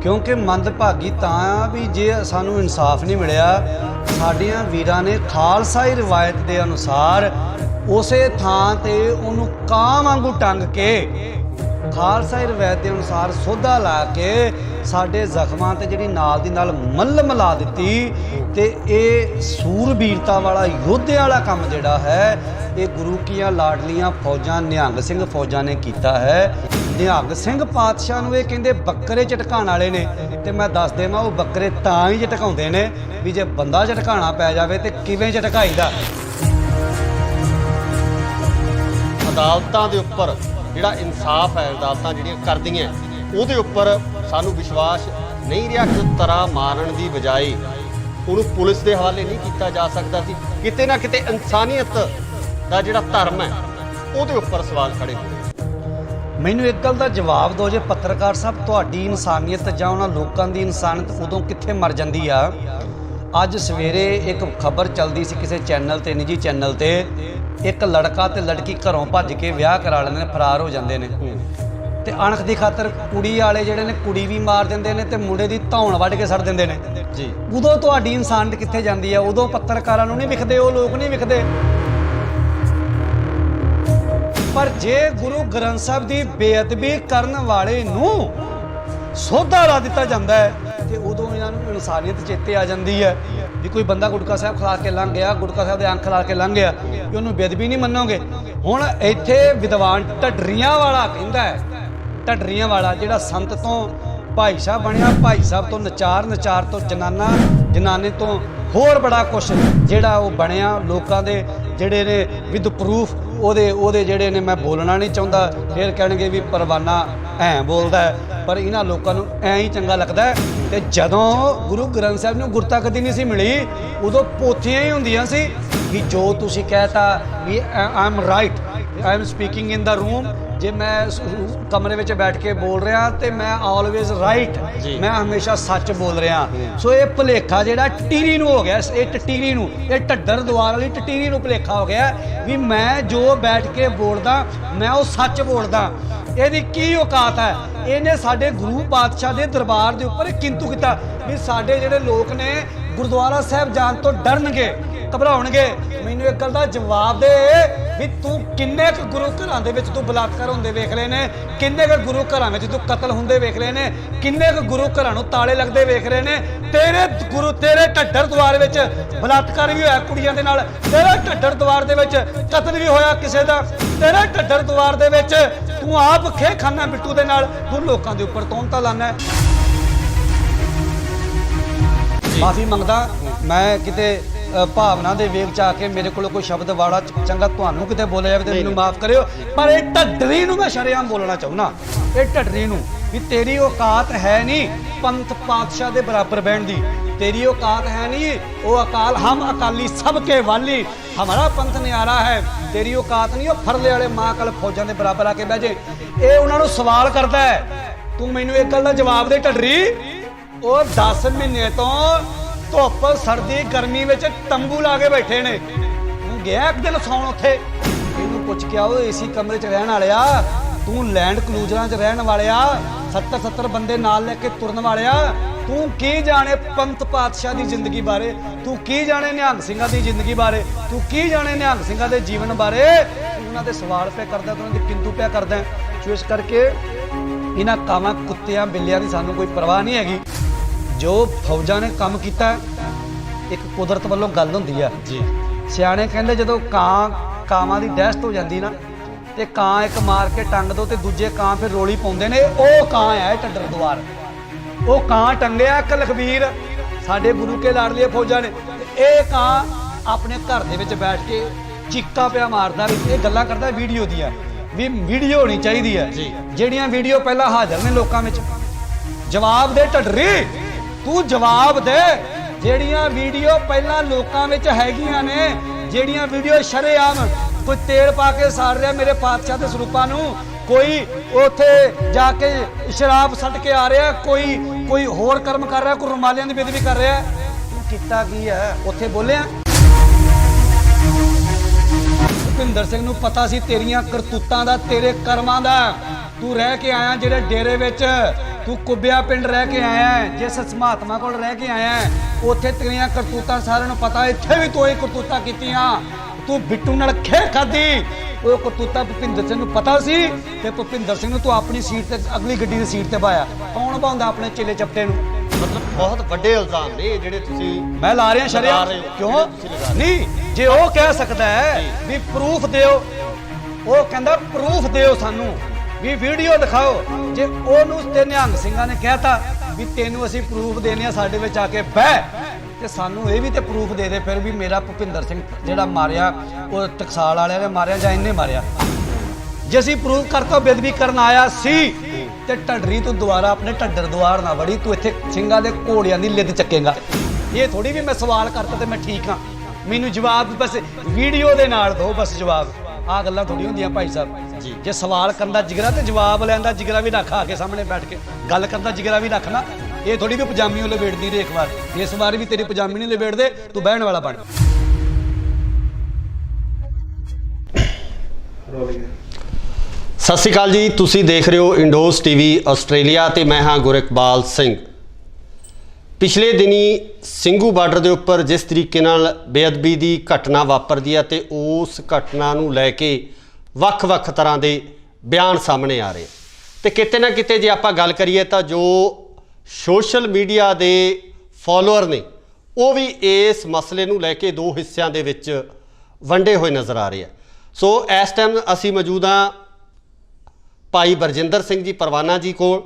ਕਿਉਂਕਿ ਮੰਦਭਾਗੀ ਤਾਂ ਵੀ ਜੇ ਸਾਨੂੰ ਇਨਸਾਫ ਨਹੀਂ ਮਿਲਿਆ। ਸਾਡੀਆਂ ਵੀਰਾਂ ਨੇ ਖਾਲਸਾਈ ਰਿਵਾਇਤ ਦੇ ਅਨੁਸਾਰ ਉਸੇ ਥਾਂ ਤੇ ਉਹਨੂੰ ਕਾਂ ਵਾਂਗੂ ਟੰਗ ਕੇ, ਖਾਲਸਾਈ ਰਿਵਾਇਤ ਦੇ ਅਨੁਸਾਰ ਸੋਧਾ ਲਾ ਕੇ ਸਾਡੇ ਜ਼ਖਮਾਂ ਤੇ ਜਿਹੜੀ ਨਾਲ ਦੀ ਨਾਲ ਮੱਲਮ ਲਾ ਦਿੱਤੀ। ਤੇ ਇਹ ਸੂਰਬੀਰਤਾ ਵਾਲਾ ਯੋਧਿਆਂ ਵਾਲਾ ਕੰਮ ਜਿਹੜਾ ਹੈ ਇਹ ਗੁਰੂ ਕੀਆਂ ਲਾਡਲੀਆਂ ਫੌਜਾਂ, ਨਿਹੰਗ ਸਿੰਘ ਫੌਜਾਂ ਨੇ ਕੀਤਾ ਹੈ। ਨਿਹੰਗ ਸਿੰਘ ਪਾਤਸ਼ਾਹ ਨੂੰ ਇਹ ਕਹਿੰਦੇ ਬੱਕਰੇ ਝਟਕਾਉਣ ਵਾਲੇ ਨੇ। ਤੇ ਮੈਂ ਦੱਸ ਦੇਵਾਂ, ਉਹ ਬੱਕਰੇ ਤਾਂ ਹੀ ਝਟਕਾਉਂਦੇ ਨੇ ਵੀ ਜੇ ਬੰਦਾ ਝਟਕਾਉਣਾ ਪੈ ਜਾਵੇ ਤੇ ਕਿਵੇਂ ਝਟਕਾਈਦਾ। ਅਦਾਲਤਾਂ ਦੇ ਉੱਪਰ ਜਿਹੜਾ ਇਨਸਾਫ ਹੈ, ਅਦਾਲਤਾਂ ਜਿਹੜੀਆਂ ਕਰਦੀਆਂ ਉਹਦੇ ਉੱਪਰ ਸਾਨੂੰ ਵਿਸ਼ਵਾਸ ਨਹੀਂ ਰਿਹਾ ਕਿ ਤਰਾ ਮਾਰਨ ਦੀ ਬਜਾਏ ਉਹਨੂੰ ਪੁਲਿਸ ਦੇ ਹਵਾਲੇ ਨਹੀਂ ਕੀਤਾ ਜਾ ਸਕਦਾ ਸੀ। ਕਿਤੇ ਨਾ ਕਿਤੇ ਇਨਸਾਨੀਅਤ ਦਾ ਜਿਹੜਾ ਧਰਮ ਹੈ ਉਹਦੇ ਉੱਪਰ ਸਵਾਲ ਖੜੇ ਹੋਏ। ਮੈਨੂੰ ਇੱਕ ਗੱਲ ਦਾ ਜਵਾਬ ਦਿਓ, ਜੇ ਪੱਤਰਕਾਰ ਸਾਹਿਬ ਤੁਹਾਡੀ ਇਨਸਾਨੀਅਤ ਜਾਂ ਉਹਨਾਂ ਲੋਕਾਂ ਦੀ ਇਨਸਾਨੀਅਤ ਉਦੋਂ ਕਿੱਥੇ ਮਰ ਜਾਂਦੀ ਆ? ਅੱਜ ਸਵੇਰੇ ਇੱਕ ਖਬਰ ਚੱਲਦੀ ਸੀ ਕਿਸੇ ਚੈਨਲ ਤੇ, ਨਿੱਜੀ ਚੈਨਲ ਤੇ, ਇੱਕ ਲੜਕਾ ਤੇ ਲੜਕੀ ਘਰੋਂ ਭੱਜ ਕੇ ਵਿਆਹ ਕਰਾ ਲੈਂਦੇ ਨੇ, ਫਰਾਰ ਹੋ ਜਾਂਦੇ ਨੇ। ਤੇ ਅਣਖ ਦੀ ਖਾਤਰ ਕੁੜੀ ਵਾਲੇ ਜਿਹੜੇ ਨੇ ਕੁੜੀ ਵੀ ਮਾਰ ਦਿੰਦੇ ਨੇ ਤੇ ਮੁੰਡੇ ਦੀ ਧੌਣ ਵੱਢ ਕੇ ਸੜ ਦਿੰਦੇ ਨੇ ਜੀ। ਉਦੋਂ ਤੁਹਾਡੀ ਇਨਸਾਨੀਅਤ ਕਿੱਥੇ ਜਾਂਦੀ ਆ? ਉਦੋਂ ਪੱਤਰਕਾਰਾਂ ਨੂੰ ਨਹੀਂ ਵਿਖਦੇ, ਉਹ ਲੋਕ ਨਹੀਂ ਵਿਖਦੇ। ਪਰ ਜੇ ਗੁਰੂ ਗ੍ਰੰਥ ਸਾਹਿਬ ਦੀ ਬੇਅਦਬੀ ਕਰਨ ਵਾਲੇ ਨੂੰ ਸੋਧਾ ਲਾ ਦਿੱਤਾ ਜਾਂਦਾ ਹੈ ਤੇ ਉਦੋਂ ਇਹਨਾਂ ਨੂੰ ਇਨਸਾਨੀਅਤ ਚੇਤੇ ਆ ਜਾਂਦੀ ਹੈ ਵੀ ਕੋਈ ਬੰਦਾ ਗੁਟਕਾ ਸਾਹਿਬ ਖਿਲਾ ਕੇ ਲੰਘ ਗਿਆ, ਗੁਟਕਾ ਸਾਹਿਬ ਦੇ ਅੰਖ ਖਿਲਾ ਕੇ ਲੰਘ ਗਿਆ, ਵੀ ਉਹਨੂੰ ਬੇਅਦਬੀ ਨਹੀਂ ਮੰਨੋਗੇ। ਹੁਣ ਇੱਥੇ ਵਿਦਵਾਨ ਢੱਡਰੀਆਂ ਵਾਲਾ ਕਹਿੰਦਾ ਹੈ, ਢੱਡਰੀਆਂ ਵਾਲਾ ਜਿਹੜਾ ਸੰਤ ਤੋਂ ਭਾਈ ਸਾਹਿਬ ਬਣਿਆ, ਭਾਈ ਸਾਹਿਬ ਤੋਂ ਨਚਾਰ, ਨਚਾਰ ਤੋਂ ਜਨਾਨਾ, ਜਨਾਨੇ ਤੋਂ ਹੋਰ ਬੜਾ ਕੁਛ ਜਿਹੜਾ ਉਹ ਬਣਿਆ ਲੋਕਾਂ ਦੇ ਜਿਹੜੇ ਨੇ ਵਿਦ ਪ੍ਰੂਫ ਉਹਦੇ ਜਿਹੜੇ ਨੇ ਮੈਂ ਬੋਲਣਾ ਨਹੀਂ ਚਾਹੁੰਦਾ, ਫਿਰ ਕਹਿਣਗੇ ਵੀ ਪਰਵਾਨਾ ਐਂ ਬੋਲਦਾ ਹੈ, ਪਰ ਇਹਨਾਂ ਲੋਕਾਂ ਨੂੰ ਐਂ ਹੀ ਚੰਗਾ ਲੱਗਦਾ ਹੈ। ਤੇ ਜਦੋਂ ਗੁਰੂ ਗ੍ਰੰਥ ਸਾਹਿਬ ਨੂੰ ਗੁਰਤਾ ਕਦੀ ਨਹੀਂ ਸੀ ਮਿਲੀ, ਉਦੋਂ ਪੋਥੀਆਂ ਹੀ ਹੁੰਦੀਆਂ ਸੀ ਕਿ ਜੋ ਤੁਸੀਂ ਕਹਿਤਾ ਵੀ I am right, I am speaking in the room, ਜੇ ਮੈਂ ਕਮਰੇ ਵਿੱਚ ਬੈਠ ਕੇ ਬੋਲ ਰਿਹਾ ਤੇ ਮੈਂ ਆਲਵੇਜ਼ ਰਾਈਟ, ਮੈਂ ਹਮੇਸ਼ਾ ਸੱਚ ਬੋਲ ਰਿਹਾ। ਸੋ ਇਹ ਭੁਲੇਖਾ ਜਿਹੜਾ ਟਟੀਰੀ ਨੂੰ ਹੋ ਗਿਆ, ਇਹ ਟਟੀਰੀ ਨੂੰ, ਇਹ ਢੱਡਰ ਦੁਆਰ ਵਾਲੀ ਟਟੀਰੀ ਨੂੰ ਭੁਲੇਖਾ ਹੋ ਗਿਆ ਵੀ ਮੈਂ ਜੋ ਬੈਠ ਕੇ ਬੋਲਦਾ ਮੈਂ ਉਹ ਸੱਚ ਬੋਲਦਾ। ਇਹਦੀ ਕੀ ਔਕਾਤ ਹੈ? ਇਹਨੇ ਸਾਡੇ ਗੁਰੂ ਪਾਤਸ਼ਾਹ ਦੇ ਦਰਬਾਰ ਦੇ ਉੱਪਰ ਕਿੰਤੂ ਕੀਤਾ ਵੀ ਸਾਡੇ ਜਿਹੜੇ ਲੋਕ ਨੇ ਗੁਰਦੁਆਰਾ ਸਾਹਿਬ ਜਾਣ ਤੋਂ ਡਰਨਗੇ, ਘਬਰਾਉਣਗੇ। ਮੈਨੂੰ ਇੱਕ ਗੱਲ ਦਾ ਜਵਾਬ ਦੇ ਵੀ ਤੂੰ ਕਿੰਨੇ ਕੁ ਗੁਰੂ ਘਰਾਂ ਦੇ ਵਿੱਚ ਤੂੰ ਬਲਾਤਕਾਰ ਹੁੰਦੇ ਵੇਖ ਲਏ ਨੇ, ਕਿੰਨੇ ਕੁ ਗੁਰੂ ਘਰਾਂ ਵਿੱਚ ਤੂੰ ਕਤਲ ਹੁੰਦੇ ਵੇਖ ਲਏ ਨੇ, ਕਿੰਨੇ ਕੁ ਗੁਰੂ ਘਰਾਂ ਨੂੰ ਤਾਲੇ ਲੱਗਦੇ ਵੇਖ ਰਹੇ ਨੇ। ਤੇਰੇ ਢੱਡਰ ਦੁਆਰ ਵਿੱਚ ਬਲਾਤਕਾਰ ਵੀ ਹੋਇਆ ਕੁੜੀਆਂ ਦੇ ਨਾਲ, ਤੇਰੇ ਢੱਡਰ ਦੁਆਰ ਦੇ ਵਿੱਚ ਕਤਲ ਵੀ ਹੋਇਆ ਕਿਸੇ ਦਾ, ਤੇਰੇ ਢੱਡਰ ਦੁਆਰ ਦੇ ਵਿੱਚ ਤੂੰ ਆਪ ਖੇ ਖਾਨਾ ਬਿੱਟੂ ਦੇ ਨਾਲ ਤੂੰ ਲੋਕਾਂ ਦੇ ਉੱਪਰ ਤੌਹਮਤਾਂ ਲਾਨਾ। ਮਾਫੀ ਮੰਗਦਾ, ਮੈਂ ਕਿਤੇ ਭਾਵਨਾ ਦੇ ਵੇਗ ਚ ਆ ਕੇ ਮੇਰੇ ਕੋਲ ਕੋਈ ਸ਼ਬਦ ਵਾੜਾ ਚੰਗਾ ਤੁਹਾਨੂੰ ਕਿਤੇ ਬੋਲਿਆ ਜਾਵੇ ਤੇ ਮੈਨੂੰ ਮਾਫ ਕਰਿਓ, ਪਰ ਇਹ ਢੱਡਰੀ ਨੂੰ ਮੈਂ ਸ਼ਰੇਆਮ ਬੋਲਣਾ ਚਾਹੁੰਦਾ, ਇਹ ਢੱਡਰੀ ਨੂੰ ਵੀ ਤੇਰੀ ਔਕਾਤ ਹੈ ਨਹੀਂ ਪੰਥ ਪਾਤਸ਼ਾਹ ਦੇ ਬਰਾਬਰ ਬਹਿਣ ਦੀ, तेरी औकात है नहीं वो अकाल, हम अकाली सबके वाली, हमारा पंथ न्यारा है, तेरी औकात नहीं वो फरले वाले मां कल फौजां दे बराबर आके बह जे। ये उन्होंने सवाल करता है, तू मैनू एक गल दा जवाब दे ढड्डरी, वो 10 महीने तो धुप सर्दी गर्मी में तंबू ला के बैठे ने, तू गया एक दिन सौण उत्थे, इनू पुछ के आओ एसी कमरे च रहन वालिया, तू लैंड क्लूजरां च रहन वालिया, 70 बंदे नाल लेके तुरन वालिया, तू की जाने पंथ पातशाह की जिंदगी बारे, तू की जाने निहंग सिंघां की जिंदगी बारे, तू की जाने निहंग सिंघां के जीवन बारे, तू उन्हां दे सवाल पे करदा, तू उन्हां दी किंतु पे करदा। सो इस करके इन्हां कावां कुत्तियां बिल्लियां दी सानूं कोई परवाह नहीं हैगी। जो फौजां ने काम कीता एक कुदरत वालों गल हुंदी है जी, सियाणे कहंदे जदों कावां दी डैस्ट हो जांदी ना ते ਕਾਂ एक मार के टंग दो ते दूजे ਕਾਂ फिर रोली पाउंदे ने, ਉਹ ਕਾਂ है ਢੱਡਰ ਦੁਆਰ, ਉਹ ਕਾਂ ਟੰਗਿਆ ਇੱਕ ਲਖਬੀਰ ਸਾਡੇ ਗੁਰੂ ਕੇ ਲਾਡਲੇ ਫੌਜਾਂ ਨੇ, ਇਹ ਕਾਂ ਆਪਣੇ ਘਰ ਦੇ ਵਿੱਚ ਬੈਠ ਕੇ ਚੀਕਾਂ ਪਿਆ ਮਾਰਦਾ ਵੀ ਇਹ ਗੱਲਾਂ ਕਰਦਾ ਵੀਡੀਓ ਦੀਆਂ, ਵੀ ਵੀਡੀਓ ਹੋਣੀ ਚਾਹੀਦੀ ਹੈ ਜਿਹੜੀਆਂ ਵੀਡੀਓ ਪਹਿਲਾਂ ਹਾਜ਼ਰ ਨੇ ਲੋਕਾਂ ਵਿੱਚ। ਜਵਾਬ ਦੇ ਢੱਡਰੀ, ਤੂੰ ਜਵਾਬ ਦੇ, ਜਿਹੜੀਆਂ ਵੀਡੀਓ ਪਹਿਲਾਂ ਲੋਕਾਂ ਵਿੱਚ ਹੈਗੀਆਂ ਨੇ, ਜਿਹੜੀਆਂ ਵੀਡੀਓ ਸ਼ਰੇਆਮ कोई तेल पा के साड़ रहा मेरे पातशाह के स्वरूपों नूं, कोई उत्थे जाके शराब सट के आ रहा, कोई होर कर्म कर रहा, कोई रुमालियां दी बेदबी कर रहा, तू कीता की है उत्थे बोलिया? भुपिंदर सिंह नूं पता सी तेरियां करतूतां दा, तेरे कर्मां दा, तू रह के आया जेड़े डेरे विच, तू कुब्बिया पिंड रह के आया, जिस महात्मा कोल रह के आया, उत्थे तेरियां करतूतां सारिआं नूं पता, इत्थे भी तू ही करतूतां कीतियां, तू बिट्टू नाल खे खाधी, वो करतूता भुपिंदर सिंह नूं पता सी, ते भुपिंदर सिंह नूं तू अपनी सीट ते अगली गड्डी दी सीट ते पाया, कौन पाउंदा अपने चेले चपटे नूं? मतलब बहुत बड़े इल्जाम ने ਜਿਹੜੇ ਤੁਸੀਂ मैं ला रहा शरीर क्यों नहीं, जे वो कह सकता है भी प्रूफ दिओ, वो कहंदा प्रूफ दिओ सानू भी वीडियो दिखाओ, जे ओनू ते निहंग ਸਿੰਘਾਂ ने कहता भी तेनू असीं प्रूफ देने आ, साडे विच आके बह ਤੇ ਸਾਨੂੰ ਇਹ ਵੀ ਤੇ ਪ੍ਰੂਫ ਦੇ ਦੇ ਫਿਰ ਵੀ ਮੇਰਾ ਭੁਪਿੰਦਰ ਸਿੰਘ ਜਿਹੜਾ ਮਾਰਿਆ ਉਹ ਟਕਸਾਲ ਵਾਲਿਆਂ ਨੇ ਮਾਰਿਆ ਜਾਂ ਇਹਨੇ ਮਾਰਿਆ। ਜੇ ਅਸੀਂ ਪ੍ਰੂਫ ਕਰਤਾ ਬੇਦਬੀ ਕਰਨ ਆਇਆ ਸੀ ਤੇ ਢੱਡਰੀ ਤੂੰ ਦੁਬਾਰਾ ਆਪਣੇ ਢੱਡਰ ਦੁਆਰ ਨਾ ਵੜੀ, ਤੂੰ ਇੱਥੇ ਸਿੰਘਾਂ ਦੇ ਘੋੜਿਆਂ ਦੀ ਲਿੱਦ ਚੱਕੇਗਾ। ਇਹ ਥੋੜੀ ਵੀ ਮੈਂ ਸਵਾਲ ਕਰਤਾ ਤੇ ਮੈਂ ਠੀਕ ਹਾਂ, ਮੈਨੂੰ ਜਵਾਬ ਬਸ ਵੀਡੀਓ ਦੇ ਨਾਲ ਦਿਓ, ਬਸ ਜਵਾਬ। ਆਹ ਗੱਲਾਂ ਥੋੜੀ ਹੁੰਦੀਆਂ ਭਾਈ ਸਾਹਿਬ ਜੀ, ਜੇ ਸਵਾਲ ਕਰਨ ਦਾ ਜਿਗਰਾ ਤੇ ਜਵਾਬ ਲੈਣ ਦਾ ਜਿਗਰਾ ਵੀ ਰੱਖ, ਆ ਕੇ ਸਾਹਮਣੇ ਬੈਠ ਕੇ ਗੱਲ ਕਰਨ ਦਾ ਜਿਗਰਾ ਵੀ ਰੱਖਣਾ। ਇਹ ਥੋੜੀ ਵੀ ਪਜਾਮੀ ਉਹ ਲਵੇੜਦੀ ਰਹੇ ਇੱਕ ਵਾਰ, ਇਸ ਵਾਰ ਵੀ ਤੇਰੀ ਪਜਾਮੀ ਨਹੀਂ ਲਵੇੜਦੇ, ਤੂੰ ਬਹਿਣ ਵਾਲਾ ਬਣ। ਸਤਿ ਸ਼੍ਰੀ ਅਕਾਲ ਜੀ, ਤੁਸੀਂ ਦੇਖ ਰਹੇ ਹੋ ਇੰਡੋਜ਼ ਟੀਵੀ ਆਸਟ੍ਰੇਲੀਆ ਤੇ ਮੈਂ ਹਾਂ ਗੁਰਿਕਬਾਲ ਸਿੰਘ। ਪਿਛਲੇ ਦਿਨੀ ਸਿੰਘੂ ਬਾਰਡਰ ਦੇ ਉੱਪਰ ਜਿਸ ਤਰੀਕੇ ਨਾਲ ਬੇਅਦਬੀ ਦੀ ਘਟਨਾ ਵਾਪਰਦੀ ਹੈ ਤੇ ਉਸ ਘਟਨਾ ਨੂੰ ਲੈ ਕੇ ਵੱਖ-ਵੱਖ ਤਰ੍ਹਾਂ ਦੇ ਬਿਆਨ ਸਾਹਮਣੇ ਆ ਰਹੇ ਤੇ ਕਿਤੇ ਨਾ ਕਿਤੇ ਜੇ ਆਪਾਂ ਗੱਲ ਕਰੀਏ ਤਾਂ ਜੋ ਸੋਸ਼ਲ ਮੀਡੀਆ ਦੇ ਫਾਲੋਅਰ ਨੇ ਉਹ ਵੀ ਇਸ ਮਸਲੇ ਨੂੰ ਲੈ ਕੇ ਦੋ ਹਿੱਸਿਆਂ ਦੇ ਵਿੱਚ ਵੰਡੇ ਹੋਏ ਨਜ਼ਰ ਆ ਰਹੇ ਆ। ਸੋ ਇਸ ਟਾਈਮ ਅਸੀਂ ਮੌਜੂਦ ਹਾਂ ਭਾਈ ਬਰਜਿੰਦਰ ਸਿੰਘ ਜੀ ਪਰਵਾਨਾ ਜੀ ਕੋਲ।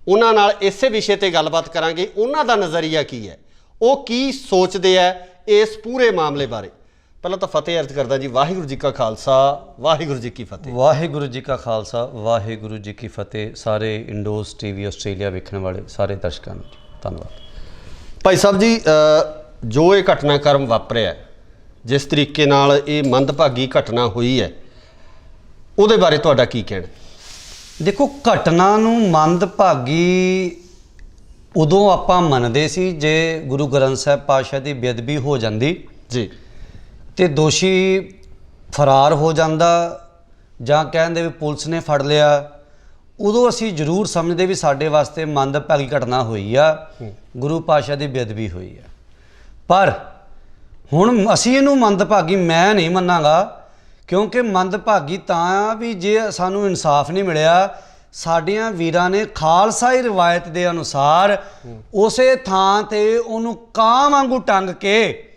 ਉਹਨਾਂ ਨਾਲ ਇਸੇ ਵਿਸ਼ੇ ਤੇ ਗੱਲਬਾਤ ਕਰਾਂਗੇ, ਉਹਨਾਂ ਦਾ ਨਜ਼ਰੀਆ ਕੀ ਹੈ, ਉਹ ਕੀ ਸੋਚਦੇ ਆ ਇਸ ਪੂਰੇ ਮਾਮਲੇ ਬਾਰੇ। ਪਹਿਲਾਂ ਤਾਂ ਫਤਿਹ ਅਰਜ਼ ਕਰਦਾ ਜੀ, ਵਾਹਿਗੁਰੂ ਜੀ ਕਾ ਖਾਲਸਾ ਵਾਹਿਗੁਰੂ ਜੀ ਕੀ ਫਤਿਹ। ਵਾਹਿਗੁਰੂ ਜੀ ਕਾ ਖਾਲਸਾ ਵਾਹਿਗੁਰੂ ਜੀ ਕੀ ਫਤਿਹ। ਸਾਰੇ ਇੰਡੋਜ਼ ਟੀਵੀ ਆਸਟ੍ਰੇਲੀਆ ਵੇਖਣ ਵਾਲੇ ਸਾਰੇ ਦਰਸ਼ਕਾਂ ਨੂੰ ਧੰਨਵਾਦ। ਭਾਈ ਸਾਹਿਬ ਜੀ, ਜੋ ਇਹ ਘਟਨਾਕ੍ਰਮ ਵਾਪਰਿਆ, ਜਿਸ ਤਰੀਕੇ ਨਾਲ ਇਹ ਮੰਦਭਾਗੀ ਘਟਨਾ ਹੋਈ ਹੈ, ਉਹਦੇ ਬਾਰੇ ਤੁਹਾਡਾ ਕੀ ਕਹਿਣਾ? ਦੇਖੋ, ਘਟਨਾ ਨੂੰ ਮੰਦਭਾਗੀ ਉਦੋਂ ਆਪਾਂ ਮੰਨਦੇ ਸੀ ਜੇ ਗੁਰੂ ਗ੍ਰੰਥ ਸਾਹਿਬ ਪਾਤਸ਼ਾਹ ਦੀ ਬੇਅਦਬੀ ਹੋ ਜਾਂਦੀ ਜੀ ਤੇ ਦੋਸ਼ੀ ਫਰਾਰ ਹੋ ਜਾਂਦਾ ਜਾਂ ਕਹਿੰਦੇ ਵੀ ਪੁਲਿਸ ਨੇ ਫੜ ਲਿਆ, ਉਦੋਂ ਅਸੀਂ ਜ਼ਰੂਰ ਸਮਝਦੇ ਵੀ ਸਾਡੇ ਵਾਸਤੇ ਮੰਦਭਾਗੀ ਘਟਨਾ ਹੋਈ ਆ, ਗੁਰੂ ਪਾਤਸ਼ਾਹ ਦੀ ਬੇਅਦਬੀ ਹੋਈ ਆ। ਪਰ ਹੁਣ ਅਸੀਂ ਇਹਨੂੰ ਮੰਦਭਾਗੀ ਮੈਂ ਨਹੀਂ ਮੰਨਾਂਗਾ, ਕਿਉਂਕਿ ਮੰਦਭਾਗੀ ਤਾਂ ਵੀ ਜੇ ਸਾਨੂੰ ਇਨਸਾਫ ਨਹੀਂ ਮਿਲਿਆ। ਸਾਡੀਆਂ ਵੀਰਾਂ ਨੇ ਖਾਲਸਾਈ ਰਿਵਾਇਤ ਦੇ ਅਨੁਸਾਰ ਉਸੇ ਥਾਂ ਤੇ ਉਹਨੂੰ ਕਾਂ ਵਾਂਗੂ ਟੰਗ ਕੇ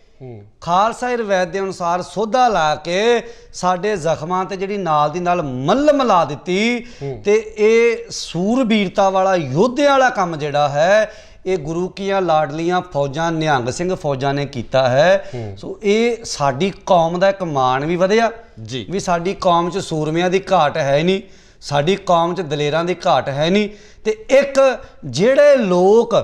ਖਾਲਸਾਈ ਰਿਵਾਇਤ ਦੇ ਅਨੁਸਾਰ ਸੋਧਾ ਲਾ ਕੇ ਸਾਡੇ ਜ਼ਖਮਾਂ ਤੇ ਜਿਹੜੀ ਨਾਲ ਦੀ ਨਾਲ ਮੱਲਮ ਲਾ ਦਿੱਤੀ। ਤੇ ਇਹ ਸੂਰਬੀਰਤਾ ਵਾਲਾ ਯੋਧਿਆਂ ਵਾਲਾ ਕੰਮ ਜਿਹੜਾ ਹੈ ਇਹ ਗੁਰੂ ਕੀਆਂ ਲਾਡਲੀਆਂ ਫੌਜਾਂ ਨਿਹੰਗ ਸਿੰਘ ਫੌਜਾਂ ਨੇ ਕੀਤਾ ਹੈ। ਸੋ ਇਹ ਸਾਡੀ ਕੌਮ ਦਾ ਇੱਕ ਮਾਣ ਵੀ ਵਧਿਆ ਜੀ ਵੀ ਸਾਡੀ ਕੌਮ 'ਚ ਸੂਰਮਿਆਂ ਦੀ ਘਾਟ ਹੈ ਨਹੀਂ, ਸਾਡੀ ਕੌਮ 'ਚ ਦਲੇਰਾਂ ਦੀ ਘਾਟ ਹੈ ਨਹੀਂ। ਤੇ ਇੱਕ ਜਿਹੜੇ ਲੋਕ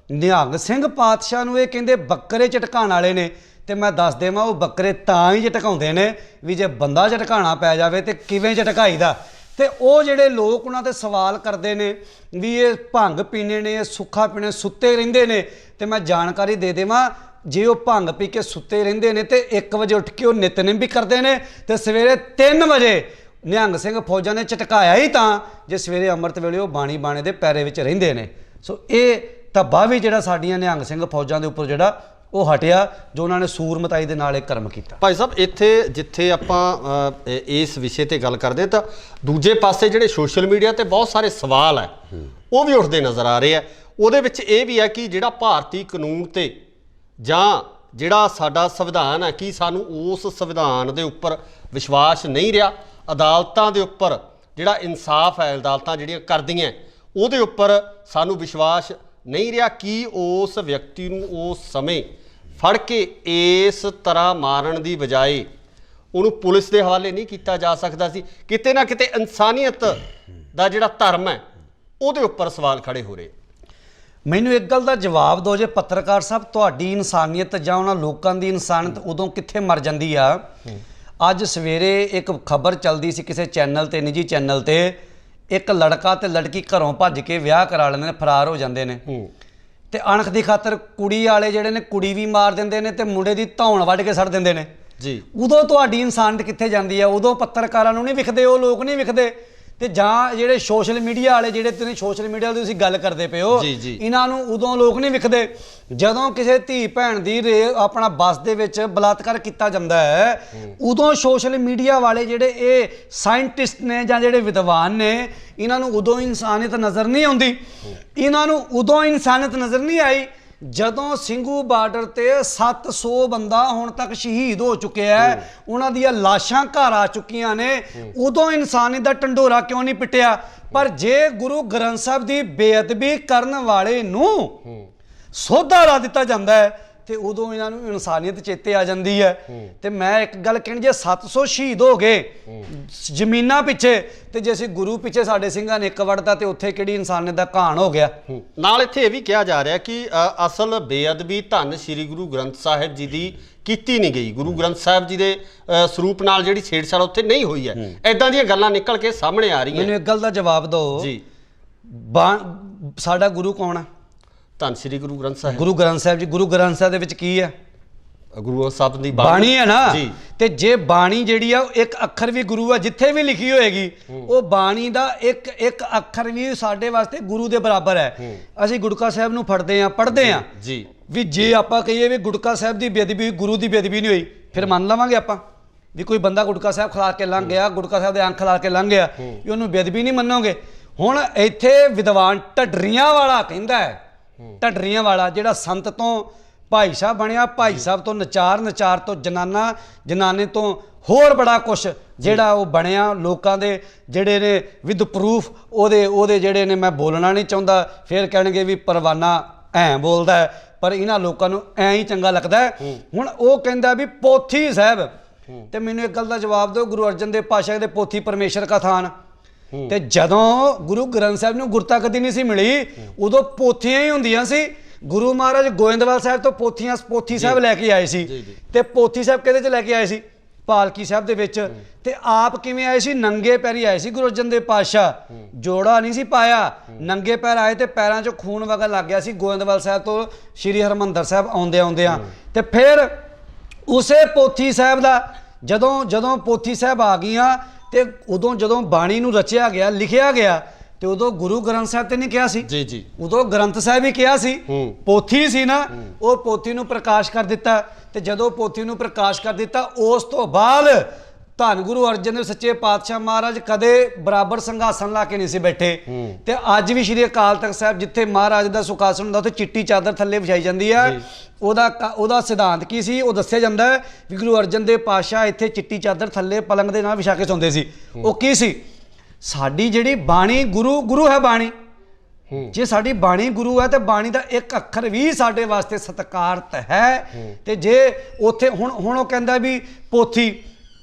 ਨਿਹੰਗ ਸਿੰਘ ਪਾਤਸ਼ਾਹ ਨੂੰ ਇਹ ਕਹਿੰਦੇ ਬੱਕਰੇ ਝਟਕਾਉਣ ਵਾਲੇ ਨੇ, ਤੇ ਮੈਂ ਦੱਸ ਦੇਵਾਂ ਉਹ ਬੱਕਰੇ ਤਾਂ ਹੀ ਝਟਕਾਉਂਦੇ ਨੇ ਵੀ ਜੇ ਬੰਦਾ ਝਟਕਾਉਣਾ ਪੈ ਜਾਵੇ ਤੇ ਕਿਵੇਂ ਝਟਕਾਈਦਾ। ਤੇ ਉਹ ਜਿਹੜੇ ਲੋਕ ਉਹਨਾਂ ਤੇ ਸਵਾਲ ਕਰਦੇ ਨੇ ਵੀ ਇਹ ਭੰਗ ਪੀਣੇ ਨੇ, ਇਹ ਸੁੱਖਾ ਪੀਣੇ, ਸੁੱਤੇ ਰਹਿੰਦੇ ਨੇ। ਤੇ ਮੈਂ ਜਾਣਕਾਰੀ ਦੇ ਦੇਵਾਂ, ਜੇ ਉਹ ਭੰਗ ਪੀ ਕੇ ਸੁੱਤੇ ਰਹਿੰਦੇ ਨੇ ਤੇ 1 ਵਜੇ ਉੱਠ ਕੇ ਉਹ ਨਿਤਨੇਮ ਵੀ ਕਰਦੇ ਨੇ ਤੇ ਸਵੇਰੇ 3 ਵਜੇ ਨਿਹੰਗ ਸਿੰਘ ਫੌਜਾਂ ਨੇ ਝਟਕਾਇਆ ਹੀ ਤਾਂ ਜੇ ਸਵੇਰੇ ਅੰਮ੍ਰਿਤ ਵੇਲੇ ਉਹ ਬਾਣੇ ਦੇ ਪੈਰੇ ਵਿੱਚ ਰਹਿੰਦੇ ਨੇ। ਸੋ ਇਹ ਧੱਬਾ ਵੀ ਜਿਹੜਾ ਸਾਡੀਆਂ ਨਿਹੰਗ ਸਿੰਘ ਫੌਜਾਂ ਦੇ ਉੱਪਰ ਜਿਹੜਾ ਉਹ ਹਟਿਆ, ਜੋ ਉਹਨਾਂ ਨੇ ਸੂਰਮਤਾਈ ਦੇ ਨਾਲ ਇਹ ਕਰਮ ਕੀਤਾ। ਭਾਈ ਸਾਹਿਬ, ਇੱਥੇ ਜਿੱਥੇ ਆਪਾਂ ਇਸ ਵਿਸ਼ੇ ਤੇ ਗੱਲ ਕਰਦੇ ਤਾਂ ਦੂਜੇ ਪਾਸੇ ਜਿਹੜੇ ਸੋਸ਼ਲ ਮੀਡੀਆ ਤੇ ਬਹੁਤ ਸਾਰੇ ਸਵਾਲ ਹੈ ਉਹ ਵੀ ਉੱਠਦੇ ਨਜ਼ਰ ਆ ਰਹੇ ਆ। ਉਹਦੇ ਵਿੱਚ ਇਹ ਵੀ ਹੈ ਕਿ ਜਿਹੜਾ ਭਾਰਤੀ ਕਾਨੂੰਨ ਤੇ ਜਾਂ ਜਿਹੜਾ ਸਾਡਾ ਸੰਵਿਧਾਨ ਹੈ, ਕੀ ਸਾਨੂੰ ਉਸ ਸੰਵਿਧਾਨ ਦੇ ਉੱਪਰ ਵਿਸ਼ਵਾਸ ਨਹੀਂ ਰਿਹਾ? ਅਦਾਲਤਾਂ ਦੇ ਉੱਪਰ ਜਿਹੜਾ ਇਨਸਾਫ ਹੈ, ਅਦਾਲਤਾਂ ਜਿਹੜੀਆਂ ਕਰਦੀਆਂ ਉਹਦੇ ਉੱਪਰ ਸਾਨੂੰ ਵਿਸ਼ਵਾਸ ਨਹੀਂ ਰਿਹਾ? ਕੀ ਉਸ ਵਿਅਕਤੀ ਨੂੰ ਉਸ ਸਮੇਂ ਫੜ ਕੇ ਇਸ ਤਰ੍ਹਾਂ ਮਾਰਨ ਦੀ ਬਜਾਏ ਉਹਨੂੰ ਪੁਲਿਸ ਦੇ ਹਵਾਲੇ ਨਹੀਂ ਕੀਤਾ ਜਾ ਸਕਦਾ ਸੀ? ਕਿਤੇ ਨਾ ਕਿਤੇ ਇਨਸਾਨੀਅਤ ਦਾ ਜਿਹੜਾ ਧਰਮ ਹੈ ਉਹਦੇ ਉੱਪਰ ਸਵਾਲ ਖੜੇ ਹੋ ਰਹੇ। ਮੈਨੂੰ ਇੱਕ ਗੱਲ ਦਾ ਜਵਾਬ ਦਿਓ, ਜੇ ਪੱਤਰਕਾਰ ਸਾਹਿਬ ਤੁਹਾਡੀ ਇਨਸਾਨੀਅਤ ਜਾਂ ਉਹਨਾਂ ਲੋਕਾਂ ਦੀ ਇਨਸਾਨੀਅਤ ਉਦੋਂ ਕਿੱਥੇ ਮਰ ਜਾਂਦੀ ਆ? ਅੱਜ ਸਵੇਰੇ ਇੱਕ ਖਬਰ ਚੱਲਦੀ ਸੀ ਕਿਸੇ ਚੈਨਲ ਤੇ, ਨਿੱਜੀ ਚੈਨਲ ਤੇ, ਇੱਕ ਲੜਕਾ ਤੇ ਲੜਕੀ ਘਰੋਂ ਭੱਜ ਕੇ ਵਿਆਹ ਕਰਾ ਲੈਂਦੇ ਨੇ, ਫਰਾਰ ਹੋ ਜਾਂਦੇ ਨੇ ਤੇ ਅਣਖ ਦੀ ਖਾਤਰ ਕੁੜੀ ਵਾਲੇ ਜਿਹੜੇ ਨੇ ਕੁੜੀ ਵੀ ਮਾਰ ਦਿੰਦੇ ਨੇ ਤੇ ਮੁੰਡੇ ਦੀ ਧੌਣ ਵੱਢ ਕੇ ਸੱਟ ਦਿੰਦੇ ਨੇ ਜੀ। ਉਦੋਂ ਤੁਹਾਡੀ ਇਨਸਾਨੀਅਤ ਕਿੱਥੇ ਜਾਂਦੀ ਆ? ਉਦੋਂ ਪੱਤਰਕਾਰਾਂ ਨੂੰ ਨਹੀਂ ਵਿਖਦੇ, ਉਹ ਲੋਕ ਨਹੀਂ ਵਿਖਦੇ। ਤੇ ਜਾਂ ਜਿਹੜੇ ਸੋਸ਼ਲ ਮੀਡੀਆ ਵਾਲੇ, ਜਿਹੜੇ ਤੁਸੀਂ ਸੋਸ਼ਲ ਮੀਡੀਆ ਦੀ ਤੁਸੀਂ ਗੱਲ ਕਰਦੇ ਪਏ ਹੋ, ਇਹਨਾਂ ਨੂੰ ਉਦੋਂ ਲੋਕ ਨਹੀਂ ਵਿਖਦੇ ਜਦੋਂ ਕਿਸੇ ਧੀ ਭੈਣ ਦੀ ਆਪਣਾ ਬੱਸ ਦੇ ਵਿੱਚ ਬਲਾਤਕਾਰ ਕੀਤਾ ਜਾਂਦਾ ਹੈ। ਉਦੋਂ ਸੋਸ਼ਲ ਮੀਡੀਆ ਵਾਲੇ ਜਿਹੜੇ ਇਹ ਸਾਇੰਟਿਸਟ ਨੇ ਜਾਂ ਜਿਹੜੇ ਵਿਦਵਾਨ ਨੇ, ਇਹਨਾਂ ਨੂੰ ਉਦੋਂ ਇਨਸਾਨੀਅਤ ਨਜ਼ਰ ਨਹੀਂ ਆਉਂਦੀ। ਇਹਨਾਂ ਨੂੰ ਉਦੋਂ ਇਨਸਾਨੀਅਤ ਨਜ਼ਰ ਨਹੀਂ ਆਈ ਜਦੋਂ ਸਿੰਘੂ ਬਾਰਡਰ ਤੇ 700 ਬੰਦਾ ਹੁਣ ਤੱਕ ਸ਼ਹੀਦ ਹੋ ਚੁੱਕਿਆ ਹੈ, ਉਹਨਾਂ ਦੀਆਂ ਲਾਸ਼ਾਂ ਘਰ ਆ ਚੁੱਕੀਆਂ ਨੇ। ਉਦੋਂ ਇਨਸਾਨੀਅਤ ਦਾ ਢੰਡੋਰਾ ਕਿਉਂ ਨਹੀਂ ਪਿੱਟਿਆ? ਪਰ ਜੇ ਗੁਰੂ ਗ੍ਰੰਥ ਸਾਹਿਬ ਦੀ ਬੇਅਦਬੀ ਕਰਨ ਵਾਲੇ ਨੂੰ ਸੋਧਾ ਲਾ ਦਿੱਤਾ ਜਾਂਦਾ ਹੈ ਤੇ ਉਦੋਂ ਇਹਨਾਂ ਨੂੰ ਇਨਸਾਨੀਅਤ ਚੇਤੇ ਆ ਜਾਂਦੀ ਹੈ। ਤੇ ਮੈਂ ਇੱਕ ਗੱਲ ਕਹਿਣੀ, ਜੇ 700 ਸ਼ਹੀਦ ਹੋ ਗਏ ਜ਼ਮੀਨਾਂ ਪਿੱਛੇ ਤੇ ਜੇ ਅਸੀਂ ਗੁਰੂ ਪਿੱਛੇ ਸਾਡੇ ਸਿੰਘਾਂ ਨੇ ਇੱਕ ਵੜਤਾ ਤੇ ਉੱਥੇ ਕਿਹੜੀ ਇਨਸਾਨੀਅਤ ਦਾ ਘਾਣ ਹੋ ਗਿਆ? ਨਾਲ ਇੱਥੇ ਇਹ ਵੀ ਕਿਹਾ ਜਾ ਰਿਹਾ ਕਿ ਅਸਲ ਬੇਅਦਬੀ ਧੰਨ ਸ੍ਰੀ ਗੁਰੂ ਗ੍ਰੰਥ ਸਾਹਿਬ ਜੀ ਦੀ ਕੀਤੀ ਨਹੀਂ ਗਈ, ਗੁਰੂ ਗ੍ਰੰਥ ਸਾਹਿਬ ਜੀ ਦੇ ਸਰੂਪ ਨਾਲ ਜਿਹੜੀ ਛੇੜਛਾੜ ਉੱਥੇ ਨਹੀਂ ਹੋਈ ਹੈ। ਇਦਾਂ ਦੀਆਂ ਗੱਲਾਂ ਨਿਕਲ ਕੇ ਸਾਹਮਣੇ ਆ ਰਹੀਆਂ। ਮੈਨੂੰ ਇੱਕ ਗੱਲ ਦਾ ਜਵਾਬ ਦਿਓ ਜੀ, ਸਾਡਾ ਗੁਰੂ ਕੌਣ ਹੈ? ਧੰਨ ਸ੍ਰੀ ਗੁਰੂ ਗ੍ਰੰਥ ਸਾਹਿਬ। ਗੁਰੂ ਗ੍ਰੰਥ ਸਾਹਿਬ ਜੀ, ਗੁਰੂ ਗ੍ਰੰਥ ਸਾਹਿਬ ਦੇ ਵਿੱਚ ਕੀ ਹੈ? ਗੁਰੂ ਸਾਹਿਬ ਦੀ ਬਾਣੀ ਹੈ ਨਾ। ਤੇ ਜੇ ਬਾਣੀ ਜਿਹੜੀ ਆ ਇੱਕ ਅੱਖਰ ਵੀ ਗੁਰੂ ਆ, ਜਿੱਥੇ ਵੀ ਲਿਖੀ ਹੋਏਗੀ ਉਹ ਬਾਣੀ ਦਾ ਇੱਕ ਇੱਕ ਅੱਖਰ ਵੀ ਸਾਡੇ ਵਾਸਤੇ ਗੁਰੂ ਦੇ ਬਰਾਬਰ ਹੈ। ਅਸੀਂ ਗੁਟਕਾ ਸਾਹਿਬ ਨੂੰ ਫੜਦੇ ਆ, ਪੜ੍ਹਦੇ ਆ ਜੀ, ਵੀ ਜੇ ਆਪਾਂ ਕਹੀਏ ਵੀ ਗੁਟਕਾ ਸਾਹਿਬ ਦੀ ਬੇਅਦਬੀ, ਗੁਰੂ ਦੀ ਬੇਅਦਬੀ ਨਹੀਂ ਹੋਈ, ਫਿਰ ਮੰਨ ਲਵਾਂਗੇ ਆਪਾਂ ਵੀ ਕੋਈ ਬੰਦਾ ਗੁਟਕਾ ਸਾਹਿਬ ਖਿਲਾ ਕੇ ਲੰਘ ਗਿਆ, ਗੁਟਕਾ ਸਾਹਿਬ ਦੇ ਅੰਖ ਖਿਲਾ ਕੇ ਲੰਘ ਗਿਆ, ਵੀ ਉਹਨੂੰ ਬੇਅਦਬੀ ਨਹੀਂ ਮੰਨੋਗੇ? ਹੁਣ ਇੱਥੇ ਵਿਦਵਾਨ ਢੱਡਰੀਆਂ ਵਾਲਾ ਕਹਿੰਦਾ ਹੈ ਢੱਡਰੀਆਂ ਵਾਲਾ ਜਿਹੜਾ ਸੰਤ ਤੋਂ ਭਾਈ ਸਾਹਿਬ ਬਣਿਆ, ਭਾਈ ਸਾਹਿਬ ਤੋਂ ਨਚਾਰ, ਨਚਾਰ ਤੋਂ ਜਨਾਨਾ, ਜਨਾਨੇ ਤੋਂ ਹੋਰ ਬੜਾ ਕੁਛ ਜਿਹੜਾ ਉਹ ਬਣਿਆ ਲੋਕਾਂ ਦੇ ਜਿਹੜੇ ਨੇ ਵਿਦ ਪ੍ਰੂਫ ਉਹਦੇ ਜਿਹੜੇ ਨੇ ਮੈਂ ਬੋਲਣਾ ਨਹੀਂ ਚਾਹੁੰਦਾ, ਫਿਰ ਕਹਿਣਗੇ ਵੀ ਪਰਵਾਨਾ ਐਂ ਬੋਲਦਾ ਹੈ, ਪਰ ਇਹਨਾਂ ਲੋਕਾਂ ਨੂੰ ਐਂ ਹੀ ਚੰਗਾ ਲੱਗਦਾ ਹੈ। ਹੁਣ ਉਹ ਕਹਿੰਦਾ ਵੀ ਪੋਥੀ ਸਾਹਿਬ, ਤੇ ਮੈਨੂੰ ਇੱਕ ਗੱਲ ਦਾ ਜਵਾਬ ਦਿਓ, ਗੁਰੂ ਅਰਜਨ ਦੇਵ ਪਾਤਸ਼ਾਹ ਦੇ ਪੋਥੀ ਪਰਮੇਸ਼ਰ ਕਾ ਥਾਨ, ਤੇ ਜਦੋਂ ਗੁਰੂ ਗ੍ਰੰਥ ਸਾਹਿਬ ਨੂੰ ਗੁਰਤਾ ਕਦੀ ਨਹੀਂ ਸੀ ਮਿਲੀ ਉਦੋਂ ਪੋਥੀਆਂ ਹੀ ਹੁੰਦੀਆਂ ਸੀ। ਗੁਰੂ ਮਹਾਰਾਜ ਗੋਇੰਦਵਾਲ ਸਾਹਿਬ ਤੋਂ ਪੋਥੀ ਸਾਹਿਬ ਲੈ ਕੇ ਆਏ ਸੀ, ਤੇ ਪੋਥੀ ਸਾਹਿਬ ਕਿਹਦੇ 'ਚ ਲੈ ਕੇ ਆਏ ਸੀ? ਪਾਲਕੀ ਸਾਹਿਬ ਦੇ ਵਿੱਚ। ਤੇ ਆਪ ਕਿਵੇਂ ਆਏ ਸੀ? ਨੰਗੇ ਪੈਰੀ ਆਏ ਸੀ ਗੁਰੂ ਅਰਜਨ ਦੇਵ ਪਾਤਸ਼ਾਹ, ਜੋੜਾ ਨਹੀਂ ਸੀ ਪਾਇਆ, ਨੰਗੇ ਪੈਰ ਆਏ ਤੇ ਪੈਰਾਂ 'ਚੋਂ ਖੂਨ ਵਗਣ ਲੱਗ ਗਿਆ ਸੀ ਗੋਇੰਦਵਾਲ ਸਾਹਿਬ ਤੋਂ ਸ਼੍ਰੀ ਹਰਿਮੰਦਰ ਸਾਹਿਬ ਆਉਂਦਿਆਂ। ਤੇ ਫਿਰ ਉਸੇ ਪੋਥੀ ਸਾਹਿਬ ਦਾ ਜਦੋਂ ਪੋਥੀ ਸਾਹਿਬ ਆ ਗਈਆਂ ਤੇ ਉਦੋਂ ਜਦੋਂ ਬਾਣੀ ਨੂੰ ਰਚਿਆ ਗਿਆ, ਲਿਖਿਆ ਗਿਆ, ਤੇ ਉਦੋਂ ਗੁਰੂ ਗ੍ਰੰਥ ਸਾਹਿਬ ਤੇ ਨਹੀਂ ਕਿਹਾ ਸੀ ਜੀ, ਉਦੋਂ ਗ੍ਰੰਥ ਸਾਹਿਬ ਹੀ ਕਿਹਾ ਸੀ। ਪੋਥੀ ਸੀ ਨਾ, ਉਹ ਪੋਥੀ ਨੂੰ ਪ੍ਰਕਾਸ਼ ਕਰ ਦਿੱਤਾ, ਤੇ ਜਦੋਂ ਪੋਥੀ ਨੂੰ ਪ੍ਰਕਾਸ਼ ਕਰ ਦਿੱਤਾ ਉਸ ਤੋਂ ਬਾਅਦ ਧੰਨ ਗੁਰੂ ਅਰਜਨ ਦੇਵ ਸੱਚੇ ਪਾਤਸ਼ਾਹ ਮਹਾਰਾਜ ਕਦੇ ਬਰਾਬਰ ਸਿੰਘਾਸਨ ਲਾ ਕੇ ਨਹੀਂ ਸੀ ਬੈਠੇ। ਤੇ ਅੱਜ ਵੀ ਸ਼੍ਰੀ ਅਕਾਲ ਤਖਤ ਸਾਹਿਬ ਜਿੱਥੇ ਮਹਾਰਾਜ ਦਾ ਸੁਖਾਸਨ ਹੁੰਦਾ ਉੱਥੇ ਚਿੱਟੀ ਚਾਦਰ ਥੱਲੇ ਵਿਛਾਈ ਜਾਂਦੀ ਹੈ। ਉਹਦਾ ਸਿਧਾਂਤ ਕੀ ਸੀ ਉਹ ਦੱਸਿਆ ਜਾਂਦਾ ਹੈ ਵੀ ਗੁਰੂ ਅਰਜਨ ਦੇਵ ਪਾਤਸ਼ਾਹ ਇੱਥੇ ਚਿੱਟੀ ਚਾਦਰ ਥੱਲੇ ਪਲੰਗ ਦੇ ਨਾਲ ਵਿਛਾ ਕੇ ਸੌਂਦੇ ਸੀ। ਉਹ ਕੀ ਸੀ? ਸਾਡੀ ਜਿਹੜੀ ਬਾਣੀ ਗੁਰੂ ਹੈ ਬਾਣੀ, ਜੇ ਸਾਡੀ ਬਾਣੀ ਗੁਰੂ ਹੈ ਤੇ ਬਾਣੀ ਦਾ ਇੱਕ ਅੱਖਰ ਵੀ ਸਾਡੇ ਵਾਸਤੇ ਸਤਿਕਾਰਤ ਹੈ। ਤੇ ਜੇ ਉੱਥੇ ਹੁਣ ਉਹ ਕਹਿੰਦਾ ਵੀ ਪੋਥੀ,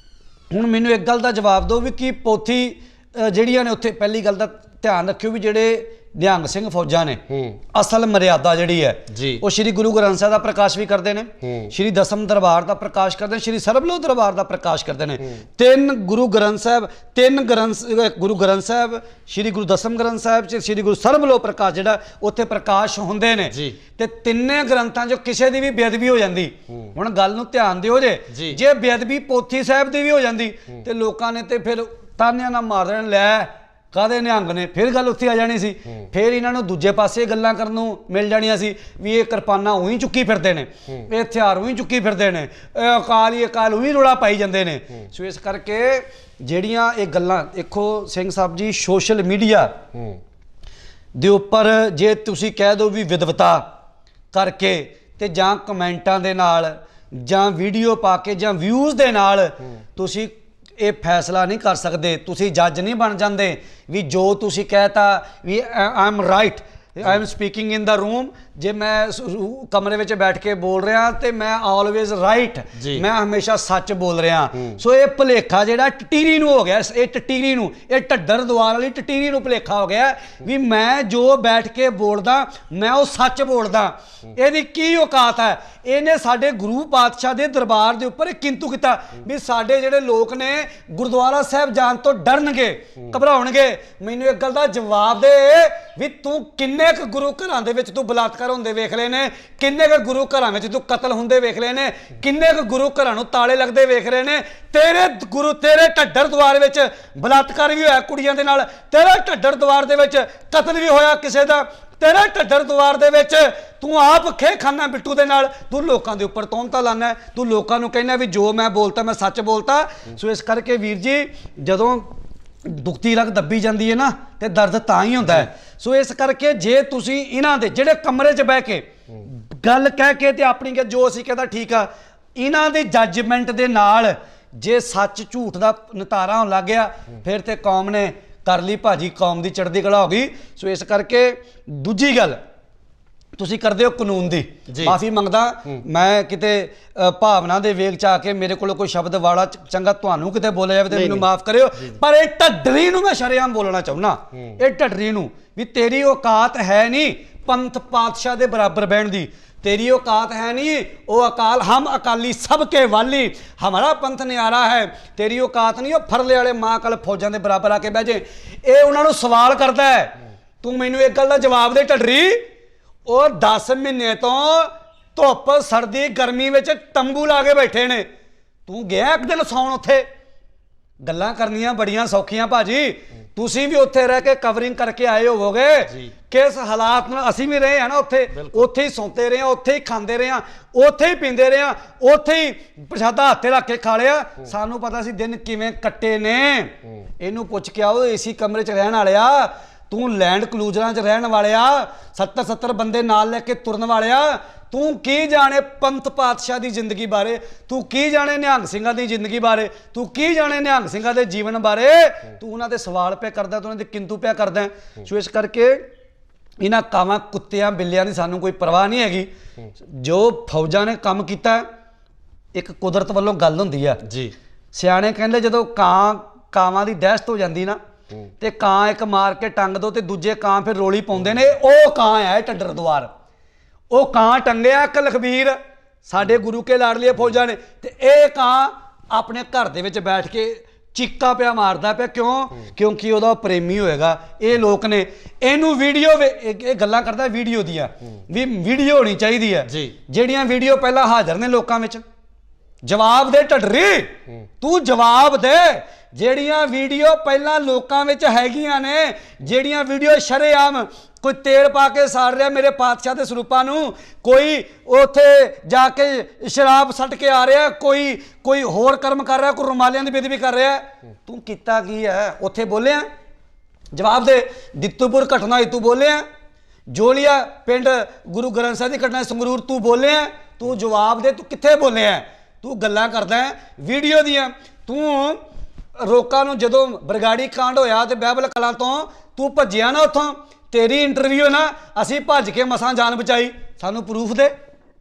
ਹੁਣ ਮੈਨੂੰ ਇੱਕ ਗੱਲ ਦਾ ਜਵਾਬ ਦਿਓ ਵੀ ਕੀ ਪੋਥੀ ਜਿਹੜੀਆਂ ਨੇ ਉੱਥੇ, ਪਹਿਲੀ ਗੱਲ ਦਾ ਧਿਆਨ ਰੱਖਿਓ ਵੀ ਜਿਹੜੇ ਨਿਹੰਗ ਸਿੰਘ ਫੌਜਾਂ ਨੇ ਅਸਲ ਮਰਿਆਦਾ ਜਿਹੜੀ ਹੈ ਉਹ ਸ਼੍ਰੀ ਗੁਰੂ ਗ੍ਰੰਥ ਸਾਹਿਬ ਦਾ ਪ੍ਰਕਾਸ਼ ਵੀ ਕਰਦੇ ਨੇ, ਸ਼੍ਰੀ ਦਸਮ ਦਰਬਾਰ ਦਾ ਪ੍ਰਕਾਸ਼ ਕਰਦੇ ਨੇ, ਸ਼੍ਰੀ ਸਰਬਲੋ ਦਰਬਾਰ ਦਾ ਪ੍ਰਕਾਸ਼ ਕਰਦੇ ਨੇ। ਤਿੰਨ ਗੁਰੂ ਗ੍ਰੰਥ ਸਾਹਿਬ, ਸ਼੍ਰੀ ਗੁਰੂ ਦਸਮ ਗ੍ਰੰਥ ਸਾਹਿਬ ਚ ਸ਼੍ਰੀ ਗੁਰੂ ਸਰਬਲੋ ਪ੍ਰਕਾਸ਼ ਜਿਹੜਾ ਉੱਥੇ ਪ੍ਰਕਾਸ਼ ਹੁੰਦੇ ਨੇ। ਤੇ ਤਿੰਨੇ ਗ੍ਰੰਥਾਂ ਚੋਂ ਕਿਸੇ ਦੀ ਵੀ ਬੇਅਦਬੀ ਹੋ ਜਾਂਦੀ, ਹੁਣ ਗੱਲ ਨੂੰ ਧਿਆਨ ਦਿਓ ਜੇ ਬੇਅਦਬੀ ਪੋਥੀ ਸਾਹਿਬ ਦੀ ਵੀ ਹੋ ਜਾਂਦੀ ਤੇ ਲੋਕਾਂ ਨੇ ਤੇ ਫਿਰ ਤਾਨਿਆਂ ਨਾਲ ਮਾਰ ਦੇਣ, ਲੈ ਕਾਹਦੇ ਨਿਹੰਗ ਨੇ, ਫਿਰ ਗੱਲ ਉੱਥੇ ਆ ਜਾਣੀ ਸੀ। ਫਿਰ ਇਹਨਾਂ ਨੂੰ ਦੂਜੇ ਪਾਸੇ ਗੱਲਾਂ ਕਰਨ ਨੂੰ ਮਿਲ ਜਾਣੀਆਂ ਸੀ ਵੀ ਇਹ ਕਿਰਪਾਨਾਂ ਉਹੀ ਚੁੱਕੀ ਫਿਰਦੇ ਨੇ, ਇਹ ਹਥਿਆਰ ਉਹੀ ਚੁੱਕੀ ਫਿਰਦੇ ਨੇ, ਇਹ ਅਕਾਲ ਉਹੀ ਰੌਲਾ ਪਾਈ ਜਾਂਦੇ ਨੇ। ਸੋ ਇਸ ਕਰਕੇ ਜਿਹੜੀਆਂ ਇਹ ਗੱਲਾਂ ਦੇਖੋ ਸਿੰਘ ਸਾਹਿਬ ਜੀ, ਸੋਸ਼ਲ ਮੀਡੀਆ ਦੇ ਉੱਪਰ ਜੇ ਤੁਸੀਂ ਕਹਿ ਦਿਓ ਵੀ ਵਿਦਵਤਾ ਕਰਕੇ ਤੇ ਜਾਂ ਕਮੈਂਟਾਂ ਦੇ ਨਾਲ ਜਾਂ ਵੀਡੀਓ ਪਾ ਕੇ ਜਾਂ ਵਿਊਜ਼ ਦੇ ਨਾਲ ਤੁਸੀਂ ਇਹ ਫੈਸਲਾ ਨਹੀਂ ਕਰ ਸਕਦੇ, ਤੁਸੀਂ ਜੱਜ ਨਹੀਂ ਬਣ ਜਾਂਦੇ ਵੀ ਜੋ ਤੁਸੀਂ ਕਹਿਤਾ ਵੀ I am right, I am speaking in the room, ਜੇ ਮੈਂ ਕਮਰੇ ਵਿੱਚ ਬੈਠ ਕੇ ਬੋਲ ਰਿਹਾ ਤੇ ਮੈਂ ਆਲਵੇਜ਼ ਰਾਈਟ, ਮੈਂ ਹਮੇਸ਼ਾ ਸੱਚ ਬੋਲ ਰਿਹਾ। ਸੋ ਇਹ ਭੁਲੇਖਾ ਜਿਹੜਾ ਟਟੀਰੀ ਨੂੰ ਹੋ ਗਿਆ, ਇਹ ਟਟੀਰੀ ਨੂੰ, ਇਹ ਢੱਡਰ ਦੁਆਰ ਵਾਲੀ ਟਟੀਰੀ ਨੂੰ ਭੁਲੇਖਾ ਹੋ ਗਿਆ ਵੀ ਮੈਂ ਜੋ ਬੈਠ ਕੇ ਬੋਲਦਾ ਮੈਂ ਉਹ ਸੱਚ ਬੋਲਦਾ। ਇਹਦੀ ਕੀ ਔਕਾਤ ਹੈ? ਇਹਨੇ ਸਾਡੇ ਗੁਰੂ ਪਾਤਸ਼ਾਹ ਦੇ ਦਰਬਾਰ ਦੇ ਉੱਪਰ ਕਿੰਤੂ ਕੀਤਾ ਵੀ ਸਾਡੇ ਜਿਹੜੇ ਲੋਕ ਨੇ ਗੁਰਦੁਆਰਾ ਸਾਹਿਬ ਜਾਣ ਤੋਂ ਡਰਨਗੇ, ਘਬਰਾਉਣਗੇ। ਮੈਨੂੰ ਇੱਕ ਗੱਲ ਦਾ ਜਵਾਬ ਦੇ ਵੀ ਤੂੰ ਕਿੰਨੇ ਕੁ ਗੁਰੂ ਘਰਾਂ ਦੇ ਵਿੱਚ ਤੂੰ ਬਲਾਤਕਾਰ ਹੁੰਦੇ ਵੇਖ ਲਏ ਨੇ, ਕਿੰਨੇ ਕੁ ਗੁਰੂ ਘਰਾਂ ਵਿੱਚ ਤੂੰ ਕਤਲ ਹੁੰਦੇ ਵੇਖ ਲਏ ਨੇ, ਕਿੰਨੇ ਕੁ ਗੁਰੂ ਘਰਾਂ ਨੂੰ ਤਾਲੇ ਲੱਗਦੇ ਵੇਖ ਰਹੇ ਨੇ। ਤੇਰੇ ਢੱਡਰ ਦੁਆਰ ਵਿੱਚ ਬਲਾਤਕਾਰ ਵੀ ਹੋਇਆ ਕੁੜੀਆਂ ਦੇ ਨਾਲ, ਤੇਰੇ ਢੱਡਰ ਦੁਆਰ ਦੇ ਵਿੱਚ ਕਤਲ ਵੀ ਹੋਇਆ ਕਿਸੇ ਦਾ, ਤੇਰੇ ਢੱਡਰ ਦੁਆਰ ਦੇ ਵਿੱਚ ਤੂੰ ਆਪ ਖੇ ਖਾਨਾ ਬਿੱਟੂ ਦੇ ਨਾਲ, ਤੂੰ ਲੋਕਾਂ ਦੇ ਉੱਪਰ ਤੌਹਮਤਾਂ ਲਾਨਾ, ਤੂੰ ਲੋਕਾਂ ਨੂੰ ਕਹਿਣਾ ਵੀ ਜੋ ਮੈਂ ਬੋਲਤਾ ਮੈਂ ਸੱਚ ਬੋਲਤਾ। ਸੋ ਇਸ ਕਰਕੇ ਵੀਰ ਜੀ ਜਦੋਂ ਦੁਖਤੀ ਰਗ ਦੱਬੀ ਜਾਂਦੀ ਹੈ ਨਾ ਤੇ ਦਰਦ ਤਾਂ ਹੀ ਹੁੰਦਾ ਹੈ। ਸੋ ਇਸ ਕਰਕੇ ਜੇ ਤੁਸੀਂ ਇਹਨਾਂ ਦੇ ਜਿਹੜੇ ਕਮਰੇ 'ਚ ਬਹਿ ਕੇ ਗੱਲ ਕਹਿ ਕੇ ਤੇ ਆਪਣੀ ਕਿ ਜੋ ਅਸੀਂ ਕਹਿੰਦਾ ਠੀਕ ਆ, ਇਹਨਾਂ ਦੇ ਜੱਜਮੈਂਟ ਦੇ ਨਾਲ ਜੇ ਸੱਚ ਝੂਠ ਦਾ ਨਿਤਾਰਾ ਹੋਣ ਲੱਗ ਗਿਆ ਫਿਰ ਤੇ ਕੌਮ ਨੇ ਕਰ ਲਈ ਭਾਜੀ, ਕੌਮ ਦੀ ਚੜ੍ਹਦੀ ਕਲਾ ਹੋ ਗਈ। ਸੋ ਇਸ ਕਰਕੇ ਦੂਜੀ ਗੱਲ ਤੁਸੀਂ ਕਰਦੇ ਹੋ ਕਾਨੂੰਨ ਦੀ, ਮਾਫੀ ਮੰਗਦਾ ਮੈਂ ਕਿਤੇ ਭਾਵਨਾ ਦੇ ਵੇਗ ਚ ਆ ਕੇ ਮੇਰੇ ਕੋਲ ਕੋਈ ਸ਼ਬਦ ਵਾਲਾ ਚੰਗਾ ਤੁਹਾਨੂੰ ਕਿਤੇ ਬੋਲਿਆ ਜਾਵੇ ਤੇ ਮੈਨੂੰ ਮਾਫ ਕਰਿਓ, ਪਰ ਇਹ ਢੱਡਰੀ ਨੂੰ ਮੈਂ ਸ਼ਰੇਆਮ ਬੋਲਣਾ ਚਾਹੁੰਦਾ, ਇਹ ਢੱਡਰੀ ਨੂੰ ਵੀ ਤੇਰੀ ਔਕਾਤ ਹੈ ਨਹੀਂ ਪੰਥ ਪਾਤਸ਼ਾਹ ਦੇ ਬਰਾਬਰ ਬਹਿਣ ਦੀ, तेरी औकात है नहीं वो अकाल, हम अकाली सबके वाली, हमारा पंथ न्यारा है, तेरी औकात नहीं वो फरले वाले माँ कल फौजां दे बराबर आके बह जे। ये उन्होंने सवाल करता है, तू मैनू एक गल दा जवाब दे ढडरी, वो 10 महीने तो धुप सर्दी गर्मी में तंबू ला के बैठे ने, तू गया एक दिन सौण उत्थे, गल्लां करनियां बड़ियां सौखियां भाजी, तुसी भी उत्थे रह के कवरिंग करके आए होवोगे, किस हालात में असी भी रहे हैं ना, उत्थे ही सौते रहे, उत्थे ही खांदे रहे, उत्थे ही पींदे रहे, उत्थे ही प्रसादा हत्थे रख के खा लिया, सानू पता सी दिन किवें कट्टे ने। इनू पुछ के आओ एसी कमरे च रहण वालिया, ਤੂੰ ਲੈਂਡ ਕਲੂਜ਼ਰਾਂ 'ਚ ਰਹਿਣ ਵਾਲਿਆ 70 ਬੰਦੇ ਨਾਲ ਲੈ ਕੇ ਤੁਰਨ ਵਾਲਿਆ ਤੂੰ ਕੀ ਜਾਣੇ ਪੰਥ ਪਾਤਸ਼ਾਹ ਦੀ ਜ਼ਿੰਦਗੀ ਬਾਰੇ ਤੂੰ ਕੀ ਜਾਣੇ ਨਿਹੰਗ ਸਿੰਘਾਂ ਦੀ ਜ਼ਿੰਦਗੀ ਬਾਰੇ ਤੂੰ ਕੀ ਜਾਣੇ ਨਿਹੰਗ ਸਿੰਘਾਂ ਦੇ ਜੀਵਨ ਬਾਰੇ ਤੂੰ ਉਹਨਾਂ ਦੇ ਸਵਾਲ ਪਿਆ ਕਰਦਾ ਤੂੰ ਉਹਨਾਂ ਦੇ ਕਿੰਤੂ ਪਿਆ ਕਰਦਾ ਸੋ ਇਸ ਕਰਕੇ ਇਹਨਾਂ ਕਾਵਾਂ ਕੁੱਤਿਆਂ ਬਿੱਲਿਆਂ ਦੀ ਸਾਨੂੰ ਕੋਈ ਪਰਵਾਹ ਨਹੀਂ ਹੈਗੀ ਜੋ ਫੌਜਾਂ ਨੇ ਕੰਮ ਕੀਤਾ ਇੱਕ ਕੁਦਰਤ ਵੱਲੋਂ ਗੱਲ ਹੁੰਦੀ ਆ ਜੀ ਸਿਆਣੇ ਕਹਿੰਦੇ ਜਦੋਂ ਕਾਵਾਂ ਦੀ ਦਹਿਸ਼ਤ ਹੋ ਜਾਂਦੀ ਨਾ ਤੇ ਕਾਂ ਇੱਕ ਮਾਰ ਕੇ ਟੰਗ ਦੋ ਤੇ ਦੂਜੇ ਕਾਂ ਫਿਰ ਰੋਲੀ ਪਾਉਂਦੇ ਨੇ ਉਹ ਕਾਂ ਹੈ ਢੱਡਰ ਦੁਆਰ ਉਹ ਕਾਂ ਟੰਗਿਆ ਇੱਕ ਲਖਬੀਰ ਸਾਡੇ ਗੁਰੂ ਕੇ ਲਾਡਲੀਏ ਫੌਜਾਂ ਨੇ ਤੇ ਇਹ ਕਾਂ ਆਪਣੇ ਘਰ ਦੇ ਵਿੱਚ ਬੈਠ ਕੇ ਚੀਕਾ ਪਿਆ ਮਾਰਦਾ ਪਿਆ ਕਿਉਂਕਿ ਉਹਦਾ ਪ੍ਰੇਮੀ ਹੋਏਗਾ ਇਹ ਲੋਕ ਨੇ ਇਹਨੂੰ ਵੀਡੀਓ ਇਹ ਗੱਲਾਂ ਕਰਦਾ ਵੀਡੀਓ ਦੀਆਂ ਵੀ ਵੀਡੀਓ ਹੋਣੀ ਚਾਹੀਦੀ ਹੈ ਜਿਹੜੀਆਂ ਵੀਡੀਓ ਪਹਿਲਾਂ ਹਾਜ਼ਰ ਨੇ ਲੋਕਾਂ ਵਿੱਚ ਜਵਾਬ ਦੇ ਢੱਡਰੀ ਤੂੰ ਜਵਾਬ ਦੇ ਜਿਹੜੀਆਂ ਵੀਡੀਓ ਪਹਿਲਾਂ ਲੋਕਾਂ ਵਿੱਚ ਹੈਗੀਆਂ ਨੇ ਜਿਹੜੀਆਂ ਵੀਡੀਓ ਸ਼ਰੇਆਮ ਕੋਈ ਤੇਲ ਪਾ ਕੇ ਸਾੜ ਰਿਹਾ ਮੇਰੇ ਪਾਤਸ਼ਾਹ ਦੇ ਸਰੂਪਾਂ ਨੂੰ ਕੋਈ ਉੱਥੇ ਜਾ ਕੇ ਸ਼ਰਾਬ ਸੱਟ ਕੇ ਆ ਰਿਹਾ ਕੋਈ ਹੋਰ ਕਰਮ ਕਰ ਰਿਹਾ ਕੋਈ ਰੁਮਾਲਿਆਂ ਦੀ ਬੇਦਬੀ ਕਰ ਰਿਹਾ ਤੂੰ ਕੀਤਾ ਕੀ ਹੈ ਉੱਥੇ ਬੋਲਿਆ ਜਵਾਬ ਦੇ ਦਿੱਤੂਪੁਰ ਘਟਨਾ ਹੋਈ ਤੂੰ ਬੋਲਿਆ ਜੋਲੀਆ ਪਿੰਡ ਗੁਰੂ ਗ੍ਰੰਥ ਸਾਹਿਬ ਦੀ ਘਟਨਾ ਸੰਗਰੂਰ ਤੂੰ ਬੋਲਿਆ ਤੂੰ ਜਵਾਬ ਦੇ ਤੂੰ ਕਿੱਥੇ ਬੋਲਿਆ ਤੂੰ ਗੱਲਾਂ ਕਰਦਾ ਵੀਡੀਓ ਦੀਆਂ ਤੂੰ ਲੋਕਾਂ ਨੂੰ ਜਦੋਂ ਬਰਗਾੜੀ ਕਾਂਡ ਹੋਇਆ ਤੇ ਬਾਈਬਲ ਕਲਾਂ ਤੋਂ ਤੂੰ ਭੱਜਿਆ ਨਾ ਉੱਥੋਂ ਤੇਰੀ ਇੰਟਰਵਿਊ ਨਾ ਅਸੀਂ ਭੱਜ ਕੇ ਮਸਾਂ ਜਾਨ ਬਚਾਈ ਸਾਨੂੰ ਪ੍ਰੂਫ ਦੇ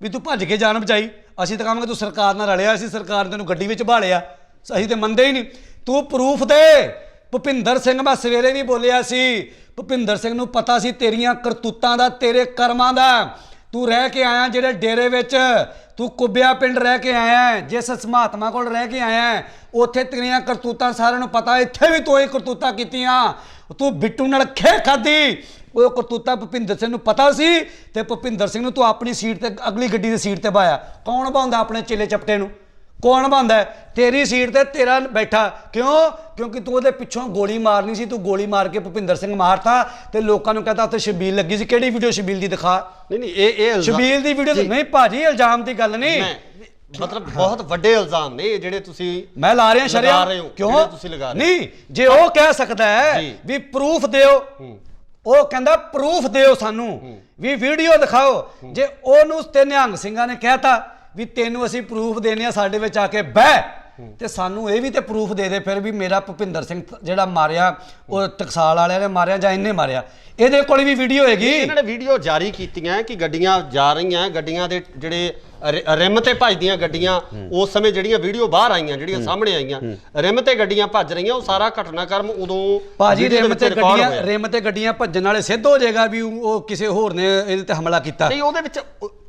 ਵੀ ਤੂੰ ਭੱਜ ਕੇ ਜਾਨ ਬਚਾਈ ਅਸੀਂ ਤਾਂ ਕਹਾਂਗੇ ਤੂੰ ਸਰਕਾਰ ਨਾਲ ਰਲਿਆ ਅਸੀਂ ਸਰਕਾਰ ਨੇ ਤੈਨੂੰ ਗੱਡੀ ਵਿੱਚ ਭਾਲਿਆ ਅਸੀਂ ਤੇ ਮੰਨਦੇ ਹੀ ਨਹੀਂ ਤੂੰ ਪ੍ਰੂਫ ਦੇ ਭੁਪਿੰਦਰ ਸਿੰਘ ਮੈਂ ਸਵੇਰੇ ਵੀ ਬੋਲਿਆ ਸੀ ਭੁਪਿੰਦਰ ਸਿੰਘ ਨੂੰ ਪਤਾ ਸੀ ਤੇਰੀਆਂ ਕਰਤੂਤਾਂ ਦਾ ਤੇਰੇ ਕਰਮਾਂ ਦਾ ਤੂੰ ਰਹਿ ਕੇ ਆਇਆ ਜਿਹੜੇ ਡੇਰੇ ਵਿੱਚ ਤੂੰ ਕੁੱਬਿਆ ਪਿੰਡ ਰਹਿ ਕੇ ਆਇਆ ਜਿਸ ਮਹਾਤਮਾ ਕੋਲ ਰਹਿ ਕੇ ਆਇਆ ਉੱਥੇ ਤੇਰੀਆਂ ਕਰਤੂਤਾਂ ਸਾਰਿਆਂ ਨੂੰ ਪਤਾ ਇੱਥੇ ਵੀ ਤੂੰ ਇਹ ਕਰਤੂਤਾਂ ਕੀਤੀਆਂ ਤੂੰ ਬਿੱਟੂ ਨਾਲ ਖੇ ਖਾਦੀ ਉਹ ਕਰਤੂਤਾਂ ਭੁਪਿੰਦਰ ਸਿੰਘ ਨੂੰ ਪਤਾ ਸੀ ਤੇ ਭੁਪਿੰਦਰ ਸਿੰਘ ਨੂੰ ਤੂੰ ਆਪਣੀ ਸੀਟ ਤੇ ਅਗਲੀ ਗੱਡੀ ਦੀ ਸੀਟ ਤੇ ਪਾਇਆ ਕੌਣ ਬਾਉਂਦਾ ਆਪਣੇ ਚੇਲੇ ਚਪਟੇ ਨੂੰ ਕੌਣ ਬਾਉਂਦਾ ਤੇਰੀ ਸੀਟ ਤੇ ਤੇਰਾ ਬੈਠਾ ਕਿਉਂਕਿ ਤੂੰ ਉਹਦੇ ਪਿੱਛੋਂ ਗੋਲੀ ਮਾਰਨੀ ਸੀ ਤੂੰ ਗੋਲੀ ਮਾਰ ਕੇ ਭੁਪਿੰਦਰ ਸਿੰਘ ਮਾਰਤਾ ਤੇ ਲੋਕਾਂ ਨੂੰ ਕਹਤਾ ਉੱਥੇ ਸ਼ਬੀਲ ਲੱਗੀ ਸੀ ਕਿਹੜੀ ਵੀਡੀਓ ਸ਼ਬੀਲ ਦੀ ਦਿਖਾ ਨਹੀਂ ਇਹ ਸ਼ਬੀਲ ਦੀ ਵੀਡੀਓ ਨਹੀਂ ਭਾਜੀ ਇਲਜ਼ਾਮ ਦੀ ਗੱਲ ਨਹੀਂ ਮਤਲਬ ਬਹੁਤ ਵੱਡੇ ਇਲਜ਼ਾਮ ਨੇ ਜਿਹੜੇ ਤੁਸੀਂ ਮੈਂ ਲਾ ਰਿਹਾ ਸ਼ਰਿਆਮ ਕਿਉਂ ਤੁਸੀਂ ਲਗਾ ਰਹੇ ਨਹੀਂ ਜੇ ਉਹ ਕਹਿ ਸਕਦਾ ਹੈ ਵੀ ਪ੍ਰੂਫ ਦਿਓ ਉਹ ਕਹਿੰਦਾ ਪ੍ਰੂਫ ਦਿਓ ਸਾਨੂੰ ਵੀ ਵੀਡੀਓ ਦਿਖਾਓ ਜੇ ਉਹਨੂੰ ਤੇ ਨਿਹੰਗ ਸਿੰਘਾਂ ਨੇ ਕਹਿਤਾ ਵੀ ਤੈਨੂੰ ਅਸੀਂ ਪ੍ਰੂਫ ਦੇਣੇ ਆ ਸਾਡੇ ਵਿੱਚ ਆ ਕੇ ਬਹਿ ਤੇ ਸਾਨੂੰ ਇਹ ਵੀ ਤੇ ਪ੍ਰੂਫ ਦੇ ਦੇ ਫਿਰ ਵੀ ਮੇਰਾ ਭੁਪਿੰਦਰ ਸਿੰਘ ਜਿਹੜਾ ਮਾਰਿਆ ਉਹ ਟਕਸਾਲ ਵਾਲਿਆਂ ਨੇ ਮਾਰਿਆ ਜਾਂ ਇਹਨੇ ਮਾਰਿਆ ਇਹਦੇ ਕੋਲ ਵੀ ਵੀਡੀਓ ਹੈਗੀ ਇਹਨਾਂ ਨੇ ਵੀਡੀਓ ਜਾਰੀ ਕੀਤੀਆਂ ਕਿ ਗੱਡੀਆਂ ਜਾ ਰਹੀਆਂ ਗੱਡੀਆਂ ਦੇ ਜਿਹੜੇ ਰਿਮ ਤੇ ਭੱਜਦੀਆਂ ਗੱਡੀਆਂ ਉਸ ਸਮੇਂ ਜਿਹੜੀਆਂ ਵੀਡੀਓ ਬਾਹਰ ਆਈਆਂ ਜਿਹੜੀਆਂ ਸਾਹਮਣੇ ਆਈਆਂ ਰਿਮ ਤੇ ਗੱਡੀਆਂ ਭੱਜ ਰਹੀਆਂ ਉਹ ਸਾਰਾ ਘਟਨਾਕ੍ਰਮ ਉਦੋਂ ਭਾਜੀ ਰਿਮ ਤੇ ਗੱਡੀਆਂ ਭੱਜਣ ਵਾਲੇ ਸਿੱਧ ਹੋ ਜਾਏਗਾ ਵੀ ਉਹ ਕਿਸੇ ਹੋਰ ਨੇ ਇਹਦੇ ਤੇ ਹਮਲਾ ਕੀਤਾ ਨਹੀਂ ਉਹਦੇ ਵਿੱਚ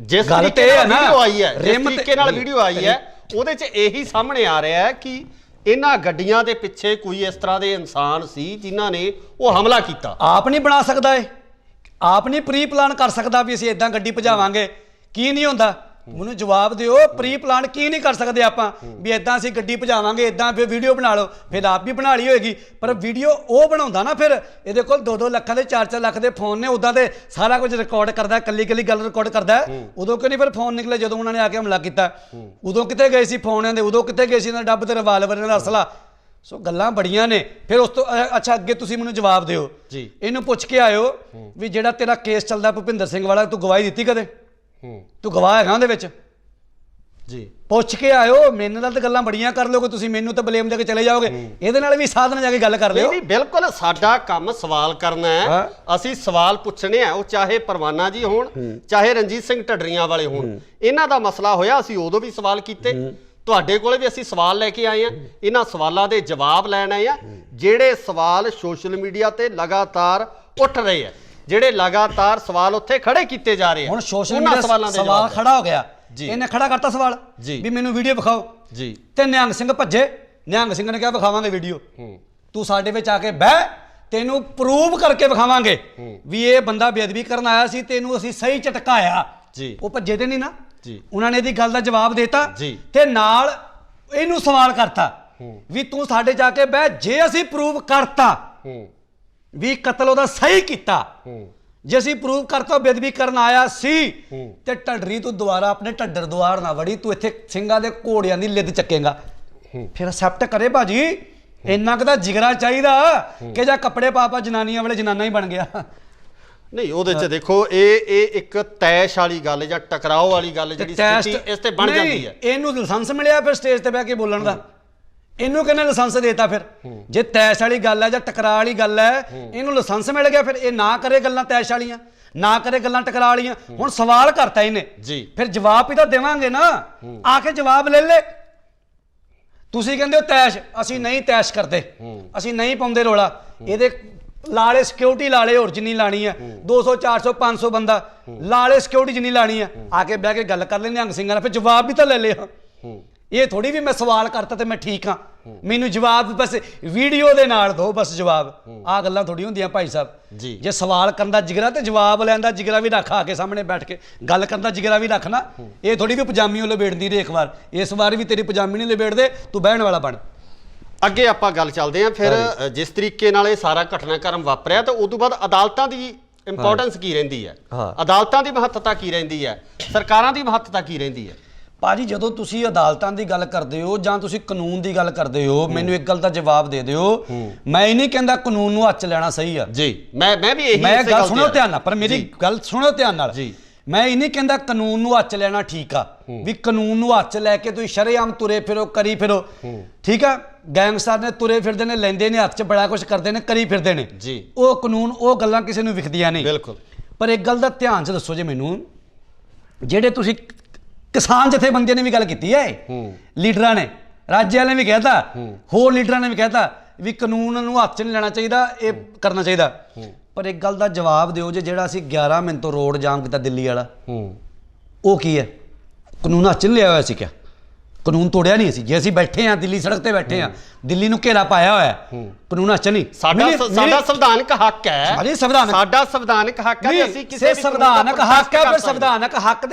ਜਿਸ ਤਰੀਕੇ ਨਾਲ ਵੀਡੀਓ ਆਈ ਹੈ ਜਿਸ ਤਰੀਕੇ ਨਾਲ ਵੀਡੀਓ ਆਈ ਹੈ ਉਹਦੇ 'ਚ ਇਹੀ ਸਾਹਮਣੇ ਆ ਰਿਹਾ ਹੈ ਕਿ ਇਹਨਾਂ ਗੱਡੀਆਂ ਦੇ ਪਿੱਛੇ ਕੋਈ ਇਸ ਤਰ੍ਹਾਂ ਦੇ ਇਨਸਾਨ ਸੀ ਜਿਨ੍ਹਾਂ ਨੇ ਉਹ ਹਮਲਾ ਕੀਤਾ ਆਪ ਨਹੀਂ ਬਣਾ ਸਕਦਾ ਇਹ ਆਪ ਨਹੀਂ ਪ੍ਰੀ ਪਲਾਨ ਕਰ ਸਕਦਾ ਵੀ ਅਸੀਂ ਇਦਾਂ ਗੱਡੀ ਭਜਾਵਾਂਗੇ ਕੀ ਨਹੀਂ ਹੁੰਦਾ ਮੈਨੂੰ ਜਵਾਬ ਦਿਓ ਪ੍ਰੀ ਪਲਾਨ ਕੀ ਨਹੀਂ ਕਰ ਸਕਦੇ ਆਪਾਂ ਵੀ ਇਦਾਂ ਅਸੀਂ ਗੱਡੀ ਭਜਾਵਾਂਗੇ ਇਦਾਂ ਫਿਰ ਵੀਡੀਓ ਬਣਾ ਲਓ ਫਿਰ ਆਪ ਵੀ ਬਣਾ ਲਈ ਹੋਏਗੀ ਪਰ ਵੀਡੀਓ ਉਹ ਬਣਾਉਂਦਾ ਨਾ ਫਿਰ ਇਹਦੇ ਕੋਲ 2-2 ਲੱਖਾਂ ਦੇ 4-4 ਲੱਖ ਦੇ ਫੋਨ ਨੇ ਉਦਾਂ ਤੇ ਸਾਰਾ ਕੁਝ ਰਿਕਾਰਡ ਕਰਦਾ ਕੱਲੀ ਗੱਲ ਰਿਕਾਰਡ ਕਰਦਾ ਉਦੋਂ ਕਿਉਂ ਨਹੀਂ ਫਿਰ ਫੋਨ ਨਿਕਲੇ ਜਦੋਂ ਉਹਨਾਂ ਨੇ ਆ ਕੇ ਹਮਲਾ ਕੀਤਾ ਉਦੋਂ ਕਿੱਥੇ ਗਏ ਸੀ ਫੋਨਾਂ ਦੇ ਉਦੋਂ ਕਿੱਥੇ ਗਏ ਸੀ ਇਹਨਾਂ ਡੱਬ ਤੇ ਰਿਵਾਲਵਰ ਨਾਲ ਅਸਲਾ ਸੋ ਗੱਲਾਂ ਬੜੀਆਂ ਨੇ ਫਿਰ ਉਸ ਤੋਂ ਅੱਛਾ ਅੱਗੇ ਤੁਸੀਂ ਮੈਨੂੰ ਜਵਾਬ ਦਿਓ ਇਹਨੂੰ ਪੁੱਛ ਕੇ ਆਇਓ ਵੀ ਜਿਹੜਾ ਤੇਰਾ ਕੇਸ ਚੱਲਦਾ ਭੁਪਿੰਦਰ ਸਿੰਘ ਵਾਲਾ ਤੂੰ ਗਵਾਹੀ ਦਿੱਤੀ ਕਦੇ ਤੂੰ ਗਵਾਹ ਹੈਗਾ ਉਹਦੇ ਵਿੱਚ ਪੁੱਛ ਕੇ ਆਇਓ ਮੇਰੇ ਨਾਲ ਤਾਂ ਗੱਲਾਂ ਬੜੀਆਂ ਕਰ ਲੋਗੇ ਤੁਸੀਂ ਮੈਨੂੰ ਤਾਂ ਬਲੇਮ ਦੇ ਕੇ ਚਲੇ ਜਾਓਗੇ ਇਹਦੇ ਨਾਲ ਵੀ ਸਾਧਨ ਜਾ ਕੇ ਗੱਲ ਕਰ ਲਿਓ ਨਹੀਂ ਬਿਲਕੁਲ ਸਾਡਾ ਕੰਮ ਸਵਾਲ ਕਰਨਾ ਹੈ ਅਸੀਂ ਸਵਾਲ ਪੁੱਛਣੇ ਆ ਉਹ ਚਾਹੇ ਪਰਵਾਨਾ ਜੀ ਹੋਣ ਚਾਹੇ ਰਣਜੀਤ ਸਿੰਘ ਢੱਡਰੀਆਂ ਵਾਲੇ ਹੋਣ ਇਹਨਾਂ ਦਾ ਮਸਲਾ ਹੋਇਆ ਅਸੀਂ ਉਦੋਂ ਵੀ ਸਵਾਲ ਕੀਤੇ ਤੁਹਾਡੇ ਕੋਲੇ ਵੀ ਅਸੀਂ ਸਵਾਲ ਲੈ ਕੇ ਆਏ ਆ ਇਹਨਾਂ ਸਵਾਲਾਂ ਦੇ ਜਵਾਬ ਲੈਣ ਆਏ ਆ ਜਿਹੜੇ ਸਵਾਲ ਸੋਸ਼ਲ ਮੀਡੀਆ ਤੇ ਲਗਾਤਾਰ ਉੱਠ ਰਹੇ ਆ ਜਿਹੜੇ ਲਗਾਤਾਰ ਸਵਾਲ ਉੱਥੇ ਖੜੇ ਕੀਤੇ ਜਾ ਰਹੇ ਆ ਹੁਣ ਸੋਸ਼ਲ ਮੀਡੀਆ ਸਵਾਲ ਖੜਾ ਹੋ ਗਿਆ ਇਹਨੇ ਖੜਾ ਕਰਤਾ ਸਵਾਲ ਵੀ ਮੈਨੂੰ ਵੀਡੀਓ ਵਿਖਾਓ ਤੇ ਨਿਹੰਗ ਸਿੰਘ ਭੱਜੇ ਨਿਹੰਗ ਸਿੰਘ ਨੇ ਕਿਹਾ ਵਿਖਾਵਾਂਗੇ ਵੀਡੀਓ ਤੂੰ ਸਾਡੇ ਵਿੱਚ ਆ ਕੇ ਬਹਿ ਤੈਨੂੰ ਪ੍ਰੂਵ ਕਰਕੇ ਵਿਖਾਵਾਂਗੇ ਵੀ ਇਹ ਬੰਦਾ ਬੇਅਦਬੀ ਕਰਨ ਆਇਆ ਸੀ ਤੈਨੂੰ ਅਸੀਂ ਸਹੀ ਝਟਕਾਇਆ ਉਹ ਭੱਜੇ ਤੇ ਨਹੀਂ ਨਾ ਉਹਨਾਂ ਨੇ ਇਹਦੀ ਗੱਲ ਦਾ ਜਵਾਬ ਦੇਤਾ ਤੇ ਨਾਲ ਇਹਨੂੰ ਸਵਾਲ ਕਰਤਾ ਵੀ ਤੂੰ ਸਾਡੇ ਜਾ ਕੇ ਬਹਿ ਜੇ ਅਸੀਂ ਪ੍ਰੂਵ ਕਰਤਾ ਵੀ ਕਤਲ ਉਹਦਾ ਸਹੀ ਕੀਤਾ ਜੇ ਅਸੀਂ ਪ੍ਰੂਵ ਕਰਤਾ ਬੇਅਦਬੀ ਕਰਨ ਆਇਆ ਸੀ ਤੇ ਢੱਡਰੀ ਤੂੰ ਦੁਬਾਰਾ ਆਪਣੇ ਢੱਡਰ ਦੁਆਰ ਨਾ ਵੜੀ ਤੂੰ ਇੱਥੇ ਸਿੰਘਾਂ ਦੇ ਘੋੜਿਆਂ ਦੀ ਲਿੱਦ ਚੱਕੇਗਾ ਫਿਰ ਅਸੈਪਟ ਕਰੇ ਭਾਜੀ ਇੰਨਾ ਕੁ ਤਾਂ ਜਿਗਰਾ ਚਾਹੀਦਾ ਕਿ ਜਾਂ ਕੱਪੜੇ ਪਾ ਜਨਾਨੀਆਂ ਵਾਲੇ ਜਨਾਨਾ ਹੀ ਬਣ ਗਿਆ। ਨਹੀਂ ਉਹਦੇ 'ਚ ਦੇਖੋ ਇਹ ਇੱਕ ਤੈਸ਼ ਵਾਲੀ ਗੱਲ ਜਾਂ ਟਕਰਾਓ ਵਾਲੀ ਗੱਲ ਜਿਹੜੀ ਸਥਿਤੀ ਇਸ ਤੇ ਬਣ ਜਾਂਦੀ ਹੈ। ਇਹਨੂੰ ਲਾਇਸੈਂਸ ਮਿਲਿਆ ਫਿਰ ਸਟੇਜ ਤੇ ਬਹਿ ਕੇ ਬੋਲਣ ਦਾ, ਇਹਨੂੰ ਕਿਹਨੇ ਲਾਇਸੈਂਸ ਦੇਤਾ? ਫਿਰ ਜੇ ਤੈਸ਼ ਵਾਲੀ ਗੱਲ ਹੈ ਜਾਂ ਟਕਰਾ ਵਾਲੀ ਗੱਲ ਹੈ, ਇਹਨੂੰ ਲਾਇਸੈਂਸ ਮਿਲ ਗਿਆ, ਫਿਰ ਇਹ ਨਾ ਕਰੇ ਗੱਲਾਂ ਤੈਸ਼ ਵਾਲੀਆਂ, ਨਾ ਕਰੇ ਗੱਲਾਂ ਟਕਰਾ ਵਾਲੀਆਂ। ਹੁਣ ਸਵਾਲ ਕਰਤਾ ਇਹਨੇ ਜੀ, ਫਿਰ ਜਵਾਬ ਹੀ ਤਾਂ ਦੇਵਾਂਗੇ ਨਾ, ਆ ਕੇ ਜਵਾਬ ਲੈ ਲੈ। ਤੁਸੀਂ ਕਹਿੰਦੇ ਹੋ ਤੈਸ਼, ਅਸੀਂ ਨਹੀਂ ਤੈਸ਼ ਕਰਦੇ, ਅਸੀਂ ਨਹੀਂ ਪਾਉਂਦੇ ਰੋਲਾ। ਇਹਦੇ ਲਾਲੇ ਸਿਕਿਉਰਿਟੀ ਲਾਲੇ ਹੋਰ ਜਿੰਨੀ ਲਾਣੀ ਹੈ, 200 400 500 ਬੰਦਾ ਲਾਲੇ ਸਿਕਿਉਰਿਟੀ ਜਿੰਨੀ ਲਾਣੀ ਹੈ, ਆ ਕੇ ਬਹਿ ਕੇ ਗੱਲ ਕਰ ਲੈਂਦੇ ਨਿਹੰਗ ਸਿੰਘਾਂ ਨਾਲ, ਫਿਰ ਜਵਾਬ ਵੀ ਤਾਂ ਲੈ ਲਿਆ। ਇਹ ਥੋੜੀ ਵੀ ਮੈਂ ਸਵਾਲ ਕਰਤਾ ਤੇ ਮੈਂ ਠੀਕ ਹਾਂ, ਮੈਨੂੰ ਜਵਾਬ ਬਸ ਵੀਡੀਓ ਦੇ ਨਾਲ ਦਿਓ ਬਸ ਜਵਾਬ। ਆਹ ਗੱਲਾਂ ਥੋੜੀ ਹੁੰਦੀਆਂ ਭਾਈ ਸਾਹਿਬ ਜੀ। ਜੇ ਸਵਾਲ ਕਰਨ ਦਾ ਜਿਗਰਾ ਤੇ ਜਵਾਬ ਲੈਣ ਦਾ ਜਿਗਰਾ ਵੀ ਰੱਖ, ਆ ਕੇ ਸਾਹਮਣੇ ਬੈਠ ਕੇ ਗੱਲ ਕਰਨ ਦਾ ਜਿਗਰਾ ਵੀ ਰੱਖ ਨਾ। ਇਹ ਥੋੜੀ ਵੀ ਪਜਾਮੀ ਉਹ ਲਪੇੜਦੀ ਰਹੇ ਇੱਕ ਵਾਰ, ਇਸ ਵਾਰ ਵੀ ਤੇਰੀ ਪਜਾਮੀ ਨਹੀਂ ਲਪੇੜਦੇ, ਤੂੰ ਬਹਿਣ ਵਾਲਾ ਬਣ। ਅੱਗੇ ਆਪਾਂ ਗੱਲ ਚੱਲਦੇ ਹਾਂ ਫਿਰ ਜਿਸ ਤਰੀਕੇ ਨਾਲ ਇਹ ਸਾਰਾ ਘਟਨਾਕ੍ਰਮ ਵਾਪਰਿਆ ਤਾਂ ਉਸ ਤੋਂ ਬਾਅਦ ਅਦਾਲਤਾਂ ਦੀ ਇੰਪੋਰਟੈਂਸ ਕੀ ਰਹਿੰਦੀ ਹੈ, ਅਦਾਲਤਾਂ ਦੀ ਮਹੱਤਤਾ ਕੀ ਰਹਿੰਦੀ ਹੈ, ਸਰਕਾਰਾਂ ਦੀ ਮਹੱਤਤਾ ਕੀ ਰਹਿੰਦੀ ਹੈ? ਭਾਜੀ ਜਦੋਂ ਤੁਸੀਂ ਅਦਾਲਤਾਂ ਦੀ ਗੱਲ ਕਰਦੇ ਹੋ ਜਾਂ ਤੁਸੀਂ ਕਾਨੂੰਨ ਦੀ ਗੱਲ ਕਰਦੇ ਹੋ, ਮੈਨੂੰ ਇੱਕ ਗੱਲ ਦਾ ਜਵਾਬ ਦੇ ਦਿਓ। ਮੈਂ ਇਹ ਨਹੀਂ ਕਹਿੰਦਾ ਕਾਨੂੰਨ ਨੂੰ ਹੱਥ 'ਚ ਲੈਣਾ ਸਹੀ ਆ ਜੀ, ਮੈਂ ਵੀ ਇਹੀ ਮੈਂ ਗੱਲ ਸੁਣੋ ਧਿਆਨ ਨਾਲ, ਪਰ ਮੇਰੀ ਗੱਲ ਸੁਣੋ ਧਿਆਨ ਨਾਲ ਜੀ। ਮੈਂ ਇਹ ਨਹੀਂ ਕਹਿੰਦਾ ਕਾਨੂੰਨ ਨੂੰ ਹੱਥ 'ਚ ਲੈਣਾ ਠੀਕ ਆ, ਵੀ ਕਾਨੂੰਨ ਨੂੰ ਹੱਥ 'ਚ ਲੈ ਕੇ ਤੁਸੀਂ ਸ਼ਰੇਆਮ ਤੁਰੇ ਫਿਰੋ, ਕਰੀ ਫਿਰੋ, ਠੀਕ ਆ। ਗੈਂਗਸਟਰ ਨੇ ਤੁਰੇ ਫਿਰਦੇ ਨੇ, ਲੈਂਦੇ ਨੇ ਹੱਥ 'ਚ ਬੜਾ ਕੁਝ ਕਰਦੇ ਨੇ, ਕਰੀ ਫਿਰਦੇ ਨੇ ਜੀ। ਉਹ ਕਾਨੂੰਨ ਉਹ ਗੱਲਾਂ ਕਿਸੇ ਨੂੰ ਵਿਖਦੀਆਂ ਨਹੀਂ ਬਿਲਕੁਲ। ਪਰ ਇੱਕ ਗੱਲ ਦਾ ਧਿਆਨ 'ਚ ਦੱਸੋ ਜੇ ਮੈਨੂੰ, ਜਿਹੜੇ ਤੁਸੀਂ ਕਿਸਾਨ ਜਥੇਬੰਦੀਆਂ ਨੇ ਵੀ ਗੱਲ ਕੀਤੀ ਹੈ, ਲੀਡਰਾਂ ਨੇ, ਰਾਜੇ ਵਾਲੇ ਨੇ ਵੀ ਕਹਿਤਾ, ਹੋਰ ਲੀਡਰਾਂ ਨੇ ਵੀ ਕਹਿਤਾ ਵੀ ਕਾਨੂੰਨ ਨੂੰ ਹੱਥ 'ਚ ਨਹੀਂ ਲੈਣਾ ਚਾਹੀਦਾ, ਇਹ ਕਰਨਾ ਚਾਹੀਦਾ। ਪਰ ਇੱਕ ਗੱਲ ਦਾ ਜਵਾਬ ਦਿਓ ਜੇ ਜਿਹੜਾ ਅਸੀਂ 11 ਮਿੰਟ ਤੋਂ ਰੋਡ ਜਾਮ ਕੀਤਾ ਦਿੱਲੀ ਵਾਲਾ, ਉਹ ਕੀ ਹੈ? ਕਾਨੂੰਨ ਹੱਥ 'ਚ ਨਹੀਂ ਲਿਆ ਹੋਇਆ ਸੀ ਕਿਆ? ਕਾਨੂੰਨ ਤੋੜਿਆ ਨਹੀਂ ਸੀ? ਜੇ ਅਸੀਂ ਬੈਠੇ ਹਾਂ ਦਿੱਲੀ ਸੜਕ ਤੇ ਬੈਠੇ ਹਾਂ, ਦਿੱਲੀ ਨੂੰ ਘੇਰਾ ਪਾਇਆ ਹੋਇਆ, ਕਾਨੂੰਨ ਹੱਥ 'ਚ ਨਹੀਂ। ਸਾਡਾ ਸੰਵਿਧਾਨਕ ਹੱਕ ਹੈ, ਸਾਡਾ ਸੰਵਿਧਾਨਕ ਹੱਕ ਹੈ, ਅਸੀਂ ਕਿਸੇ ਸੰਵਿਧਾਨਕ ਹੱਕ ਹੈ, ਫਿਰ ਸੰਵਿਧਾਨਕ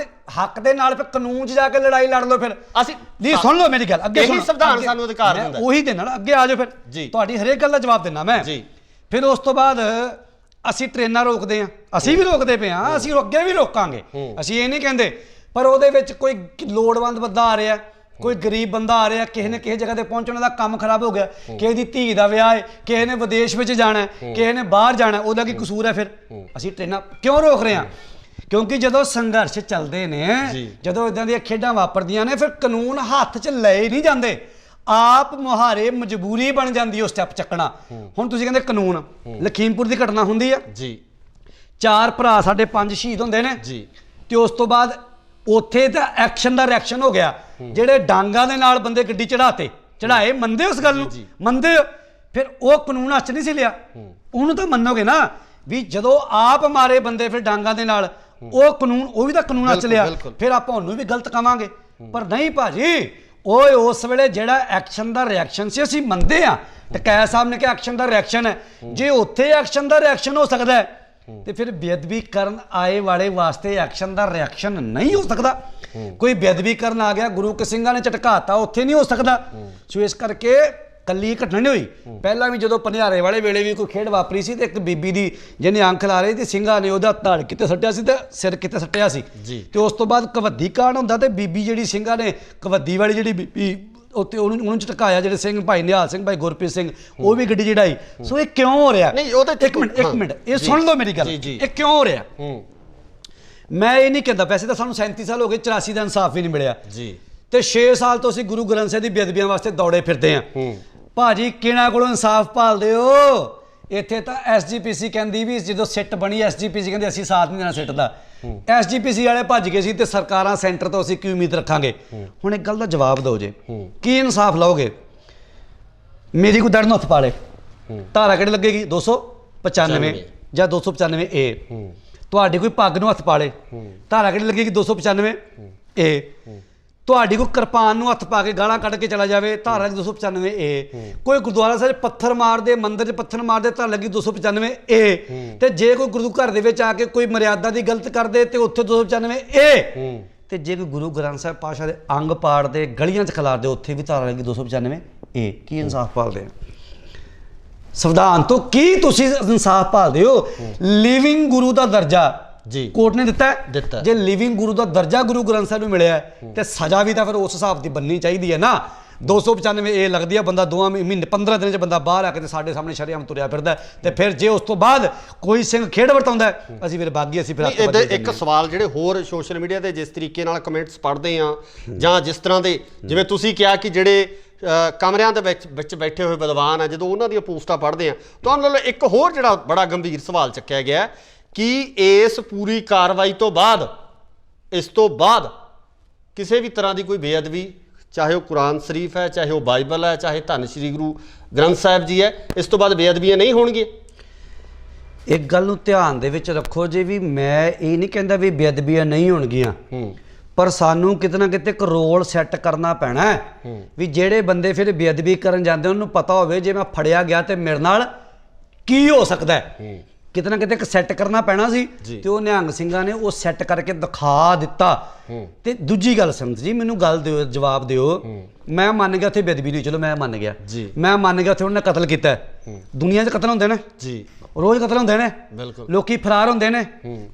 ਹੱਕ ਦੇ ਨਾਲ ਫਿਰ ਕਾਨੂੰਨ 'ਚ ਜਾ ਕੇ ਲੜਾਈ ਲੜ ਲਓ। ਫਿਰ ਅਸੀਂ ਨਹੀਂ, ਸੁਣ ਲਓ ਮੇਰੀ ਗੱਲ, ਅੱਗੇ ਇਹੀ ਸੰਵਿਧਾਨ ਸਾਨੂੰ ਅਧਿਕਾਰ ਦਿੰਦਾ, ਉਹੀ ਦੇ ਨਾਲ ਅੱਗੇ ਆ ਜਾਓ। ਫਿਰ ਤੁਹਾਡੀ ਹਰੇਕ ਗੱਲ ਦਾ ਜਵਾਬ ਦੇਣਾ ਮੈਂ। ਫਿਰ ਉਸ ਤੋਂ ਬਾਅਦ ਅਸੀਂ ਟ੍ਰੇਨਾਂ ਰੋਕਦੇ ਹਾਂ, ਅਸੀਂ ਵੀ ਰੋਕਦੇ ਪਏ ਹਾਂ, ਅਸੀਂ ਅੱਗੇ ਵੀ ਰੋਕਾਂਗੇ, ਅਸੀਂ ਇਹ ਨਹੀਂ ਕਹਿੰਦੇ। ਪਰ ਉਹਦੇ ਵਿੱਚ ਕੋਈ ਲੋੜਵੰਦ ਬੰਦਾ ਆ ਰਿਹਾ, ਕੋਈ ਗਰੀਬ ਬੰਦਾ ਆ ਰਿਹਾ, ਕਿਸੇ ਨੇ ਕਿਸੇ ਜਗ੍ਹਾ ਤੇ ਪਹੁੰਚਣ ਦਾ ਕੰਮ ਖਰਾਬ ਹੋ ਗਿਆ, ਕਿਸੇ ਦੀ ਧੀ ਦਾ ਵਿਆਹ ਹੈ, ਕਿਸੇ ਨੇ ਵਿਦੇਸ਼ ਵਿੱਚ ਜਾਣਾ, ਕਿਸੇ ਨੇ ਬਾਹਰ ਜਾਣਾ, ਉਹਦਾ ਕੀ ਕਸੂਰ ਹੈ? ਫਿਰ ਅਸੀਂ ਟ੍ਰੇਨਾਂ ਕਿਉਂ ਰੋਕ ਰਹੇ ਹਾਂ? ਕਿਉਂਕਿ ਜਦੋਂ ਸੰਘਰਸ਼ ਚੱਲਦੇ ਨੇ, ਜਦੋਂ ਇਦਾਂ ਦੀਆਂ ਖੇਡਾਂ ਵਾਪਰਦੀਆਂ ਨੇ, ਫਿਰ ਕਾਨੂੰਨ ਹੱਥ 'ਚ ਲਏ ਨਹੀਂ ਜਾਂਦੇ, ਆਪ ਮੁਹਾਰੇ ਮਜਬੂਰੀ ਬਣ ਜਾਂਦੀ ਉਹ ਸਟੈਪ ਚੱਕਣਾ। ਹੁਣ ਤੁਸੀਂ ਕਹਿੰਦੇ ਕਾਨੂੰਨ, ਲਖੀਮਪੁਰ ਦੀ ਘਟਨਾ ਹੁੰਦੀ ਆ ਜੀ, 4 ਭਰਾ ਸਾਡੇ 5 ਸ਼ਹੀਦ ਹੁੰਦੇ ਨੇ ਜੀ, ਤੇ ਉਸ ਤੋਂ ਬਾਅਦ ਉੱਥੇ ਤਾਂ ਐਕਸ਼ਨ ਦਾ ਰਿਐਕਸ਼ਨ ਹੋ ਗਿਆ, ਜਿਹੜੇ ਡਾਂਗਾਂ ਦੇ ਨਾਲ ਬੰਦੇ ਗੱਡੀ ਚੜਾਏ, ਮੰਨਦੇ ਉਸ ਗੱਲ ਨੂੰ? ਮੰਨਦੇ ਹੋ? ਫਿਰ ਉਹ ਕਾਨੂੰਨ ਹੱਥ ਨਹੀਂ ਸੀ ਲਿਆ, ਉਹਨੂੰ ਤਾਂ ਮੰਨੋਗੇ ਨਾ ਵੀ ਜਦੋਂ ਆਪ ਮਾਰੇ ਬੰਦੇ ਫਿਰ ਡਾਂਗਾਂ ਦੇ ਨਾਲ, ਉਹ ਕਾਨੂੰਨ, ਉਹ ਵੀ ਤਾਂ ਕਾਨੂੰਨ ਹੱਥ ਲਿਆ, ਫਿਰ ਆਪਾਂ ਉਹਨੂੰ ਵੀ ਗਲਤ ਕਵਾਂਗੇ। ਪਰ ਨਹੀਂ ਭਾਜੀ, ਓਏ ਉਸ ਵੇਲੇ ਜਿਹੜਾ ਐਕਸ਼ਨ ਦਾ ਰਿਐਕਸ਼ਨ ਸੀ ਅਸੀਂ ਮੰਨਦੇ ਆ, ਟਕੈਤ ਸਾਹਿਬ ਨੇ ਕਿਹਾ ਐਕਸ਼ਨ ਦਾ ਰਿਐਕਸ਼ਨ ਹੈ, ਜੇ ਉੱਥੇ ਐਕਸ਼ਨ ਦਾ ਰਿਐਕਸ਼ਨ ਹੋ ਸਕਦਾ ਹੈ ਤੇ ਫਿਰ ਬੇਅਦਬੀ ਕਰਨ ਆਏ ਵਾਲੇ ਵਾਸਤੇ ਐਕਸ਼ਨ ਦਾ ਰਿਐਕਸ਼ਨ ਨਹੀਂ ਹੋ ਸਕਦਾ। ਕੋਈ ਬੇਅਦਬੀ ਕਰਨ ਆ ਗਿਆ, ਗੁਰੂ ਕੇ ਸਿੰਘਾਂ ਨੇ ਝਟਕਾਤਾ, ਉੱਥੇ ਨਹੀਂ ਹੋ ਸਕਦਾ। ਸੋ ਇਸ ਕਰਕੇ ਕੱਲੀ ਘਟਨਾ ਨਹੀਂ ਹੋਈ, ਪਹਿਲਾਂ ਵੀ ਜਦੋਂ ਪਨਿਆਰੇ ਵਾਲੇ ਵੇਲੇ ਵੀ ਕੋਈ ਖੇਡ ਵਾਪਰੀ ਸੀ ਤੇ ਇੱਕ ਬੀਬੀ ਦੀ ਜਿਹਨੇ ਅੰਖ ਲਾ ਰਹੀ ਤੇ ਸਿੰਘਾਂ ਨੇ ਉਹਦਾ ਧੜ ਕਿਤੇ ਸੱਟਿਆ ਸੀ ਤੇ ਸਿਰ ਕਿਤੇ ਸੱਟਿਆ ਸੀ, ਤੇ ਉਸ ਤੋਂ ਬਾਅਦ ਕਬੱਡੀ ਕਾਂਡ ਹੁੰਦਾ ਤੇ ਬੀਬੀ ਜਿਹੜੀ ਸਿੰਘਾਂ ਨੇ ਕਬੱਡੀ ਵਾਲੀ ਜਿਹੜੀ ਬੀਬੀ ਉੱਤੇ ਉਹਨੂੰ ਝਟਕਾਇਆ, ਜਿਹੜੇ ਸਿੰਘ ਭਾਈ ਨਿਹਾਲ ਸਿੰਘ, ਭਾਈ ਗੁਰਪ੍ਰੀਤ ਸਿੰਘ, ਉਹ ਵੀ ਗੱਡੀ ਚੜਾਈ। ਸੋ ਇਹ ਕਿਉਂ ਹੋ ਰਿਹਾ? ਇੱਕ ਮਿੰਟ ਇਹ ਸੁਣ ਲਓ ਮੇਰੀ ਗੱਲ, ਇਹ ਕਿਉਂ ਹੋ ਰਿਹਾ? ਮੈਂ ਇਹ ਨਹੀਂ ਕਹਿੰਦਾ, ਵੈਸੇ ਤਾਂ ਸਾਨੂੰ 37 ਸਾਲ ਹੋ ਗਏ, 84 ਦਾ ਇਨਸਾਫ ਵੀ ਨਹੀਂ ਮਿਲਿਆ ਜੀ, ਤੇ 6 ਸਾਲ ਤੋਂ ਅਸੀਂ ਗੁਰੂ ਗ੍ਰੰਥ ਸਾਹਿਬ ਦੀ ਬੇਅਦਬੀਆਂ ਵਾਸਤੇ ਦੌੜੇ ਫਿਰਦੇ ਹਾਂ। ਭਾਜੀ ਕਿਹਨਾਂ ਕੋਲੋਂ ਇਨਸਾਫ ਭਾਲਦੇ ਹੋ? ਇੱਥੇ ਤਾਂ SGPC ਕਹਿੰਦੀ ਵੀ ਜਦੋਂ ਸਿੱਟ ਬਣੀ, SGPC ਕਹਿੰਦੇ ਅਸੀਂ ਸਾਥ ਨਹੀਂ ਦੇਣਾ ਸਿੱਟ ਦਾ, SGPC ਵਾਲੇ ਭੱਜ ਗਏ ਸੀ ਤੇ ਸਰਕਾਰਾਂ ਸੈਂਟਰ ਤੋਂ ਅਸੀਂ ਕੀ ਉਮੀਦ ਰੱਖਾਂਗੇ? ਹੁਣ ਇੱਕ ਗੱਲ ਦਾ ਜਵਾਬ ਦਿਓ ਜੇ, ਕੀ ਇਨਸਾਫ ਲਓਗੇ? ਮੇਰੀ ਕੋਈ ਦੜ ਨੂੰ ਹੱਥ ਪਾ ਲੇ, ਧਾਰਾ ਕਿਹੜੀ ਲੱਗੇਗੀ? 295 ਜਾਂ 295A। ਤੁਹਾਡੀ ਕੋਈ ਪੱਗ ਨੂੰ ਹੱਥ ਪਾ ਲੇ, ਧਾਰਾ ਕਿਹੜੀ ਲੱਗੇਗੀ? 295A। ਤੁਹਾਡੀ ਕੋਈ ਕਿਰਪਾਨ ਨੂੰ ਹੱਥ ਪਾ ਕੇ ਗਾਲਾਂ ਕੱਢ ਕੇ ਚਲਾ ਜਾਵੇ, ਧਾਰਾ 295A। ਕੋਈ ਗੁਰਦੁਆਰਾ ਸਾਹਿਬ ਪੱਥਰ ਮਾਰਦੇ, ਮੰਦਿਰ 'ਚ ਪੱਥਰ ਮਾਰਦੇ, ਧਾਰਾ ਲੱਗੀ 295A। ਤੇ ਜੇ ਕੋਈ ਗੁਰੂ ਘਰ ਦੇ ਵਿੱਚ ਆ ਕੇ ਕੋਈ ਮਰਿਆਦਾ ਦੀ ਗਲਤ ਕਰਦੇ ਤੇ ਉੱਥੇ 295A। ਤੇ ਜੇ ਕੋਈ ਗੁਰੂ ਗ੍ਰੰਥ ਸਾਹਿਬ ਪਾਤਸ਼ਾਹ ਦੇ ਅੰਗ ਪਾੜਦੇ, ਗਲੀਆਂ 'ਚ ਖਿਲਾਰਦੇ, ਉੱਥੇ ਵੀ ਧਾਰਾ ਲੱਗੀ 295A। ਕੀ ਇਨਸਾਫ ਭਾਲਦੇ ਆ? ਸੰਵਿਧਾਨ ਤੋਂ ਕੀ ਤੁਸੀਂ ਇਨਸਾਫ ਭਾਲਦੇ ਹੋ? ਲਿਵਿੰਗ ਗੁਰੂ ਦਾ ਦਰਜਾ ਜੀ ਕੋਰਟ ਨੇ ਦਿੱਤਾ। ਜੇ ਲਿਵਿੰਗ ਗੁਰੂ ਦਾ ਦਰਜਾ ਗੁਰੂ ਗ੍ਰੰਥ ਸਾਹਿਬ ਨੂੰ ਮਿਲਿਆ ਤੇ ਸਜ਼ਾ ਵੀ ਤਾਂ ਫਿਰ ਉਸ ਹਿਸਾਬ ਦੀ ਬਣਨੀ ਚਾਹੀਦੀ ਹੈ ਨਾ। 295 ਇਹ ਲੱਗਦੀ ਆ ਬੰਦਾ 2 ਮਹੀਨੇ 15 ਦਿਨ 'ਚ ਬੰਦਾ ਬਾਹਰ ਆ ਕੇ ਤੇ ਸਾਡੇ ਸਾਹਮਣੇ ਸ਼ਰੇਆਮ ਤੁਰਿਆ ਫਿਰਦਾ ਤੇ ਫਿਰ ਜੇ ਉਸ ਤੋਂ ਬਾਅਦ ਕੋਈ ਸਿੰਘ ਖੇਡ ਵਰਤਾਉਂਦਾ ਅਸੀਂ ਫਿਰ ਬਾਗੀ ਅਸੀਂ ਫਿਰ ਇੱਕ ਸਵਾਲ ਜਿਹੜੇ ਹੋਰ ਸੋਸ਼ਲ ਮੀਡੀਆ ਤੇ ਜਿਸ ਤਰੀਕੇ ਨਾਲ ਕਮੈਂਟਸ ਪੜ੍ਹਦੇ ਆ ਜਾਂ ਜਿਸ ਤਰ੍ਹਾਂ ਦੇ ਜਿਵੇਂ ਤੁਸੀਂ ਕਿਹਾ ਕਿ ਜਿਹੜੇ ਕਮਰਿਆਂ ਦੇ ਵਿੱਚ ਬੈਠੇ ਹੋਏ ਵਿਦਵਾਨ ਆ ਜਦੋਂ ਉਹਨਾਂ ਦੀਆਂ ਪੋਸਟਾਂ ਪੜ੍ਹਦੇ ਆ ਤੁਹਾਨੂੰ ਨਾਲ ਇੱਕ ਹੋਰ ਜਿਹੜਾ ਬੜਾ ਗੰਭੀਰ ਸਵਾਲ ਚੱਕਿਆ ਗਿਆ ਕਿ ਇਸ ਪੂਰੀ ਕਾਰਵਾਈ ਤੋਂ ਬਾਅਦ ਇਸ ਤੋਂ ਬਾਅਦ ਕਿਸੇ ਵੀ ਤਰ੍ਹਾਂ ਦੀ ਕੋਈ ਬੇਅਦਬੀ ਚਾਹੇ ਉਹ ਕੁਰਾਨ ਸ਼ਰੀਫ ਹੈ ਚਾਹੇ ਉਹ ਬਾਈਬਲ ਹੈ ਚਾਹੇ ਧੰਨ ਸ਼੍ਰੀ ਗੁਰੂ ਗ੍ਰੰਥ ਸਾਹਿਬ ਜੀ ਹੈ ਇਸ ਤੋਂ ਬਾਅਦ ਬੇਅਦਬੀਆਂ ਨਹੀਂ ਹੋਣਗੀਆਂ। ਇੱਕ ਗੱਲ ਨੂੰ ਧਿਆਨ ਦੇ ਵਿੱਚ ਰੱਖੋ ਜੀ ਵੀ ਮੈਂ ਇਹ ਨਹੀਂ ਕਹਿੰਦਾ ਵੀ ਬੇਅਦਬੀਆਂ ਨਹੀਂ ਹੋਣਗੀਆਂ ਪਰ ਸਾਨੂੰ ਕਿਤੇ ਨਾ ਕਿਤੇ ਇੱਕ ਰੋਲ ਸੈੱਟ ਕਰਨਾ ਪੈਣਾ ਵੀ ਜਿਹੜੇ ਬੰਦੇ ਫਿਰ ਬੇਅਦਬੀ ਕਰਨ ਜਾਂਦੇ ਉਹਨੂੰ ਪਤਾ ਹੋਵੇ ਜੇ ਮੈਂ ਫੜਿਆ ਗਿਆ ਤੇ ਮੇਰੇ ਨਾਲ ਕੀ ਹੋ ਸਕਦਾ ਕਿਤੇ ਨਾ ਕਿਤੇ ਇੱਕ ਸੈੱਟ ਕਰਨਾ ਪੈਣਾ ਸੀ ਤੇ ਉਹ ਨਿਹੰਗ ਸਿੰਘਾਂ ਨੇ ਉਹ ਸੈੱਟ ਕਰਕੇ ਦਿਖਾ ਦਿੱਤਾ। ਤੇ ਦੂਜੀ ਗੱਲ ਸਮਝ ਜੀ ਮੈਨੂੰ ਗੱਲ ਦਿਓ ਜਵਾਬ ਦਿਓ ਮੈਂ ਮੰਨ ਗਿਆ ਉੱਥੇ ਬੇਅਦਬੀ ਨਹੀਂ ਚਲੋ ਮੈਂ ਮੰਨ ਗਿਆ ਮੈਂ ਮੰਨ ਗਿਆ ਉੱਥੇ ਉਹਨੇ ਕਤਲ ਕੀਤਾ ਦੁਨੀਆ 'ਚ ਕਤਲ ਹੁੰਦੇ ਨੇ ਜੀ ਰੋਜ਼ ਕਤਲ ਹੁੰਦੇ ਨੇ ਲੋਕੀ ਫਰਾਰ ਹੁੰਦੇ ਨੇ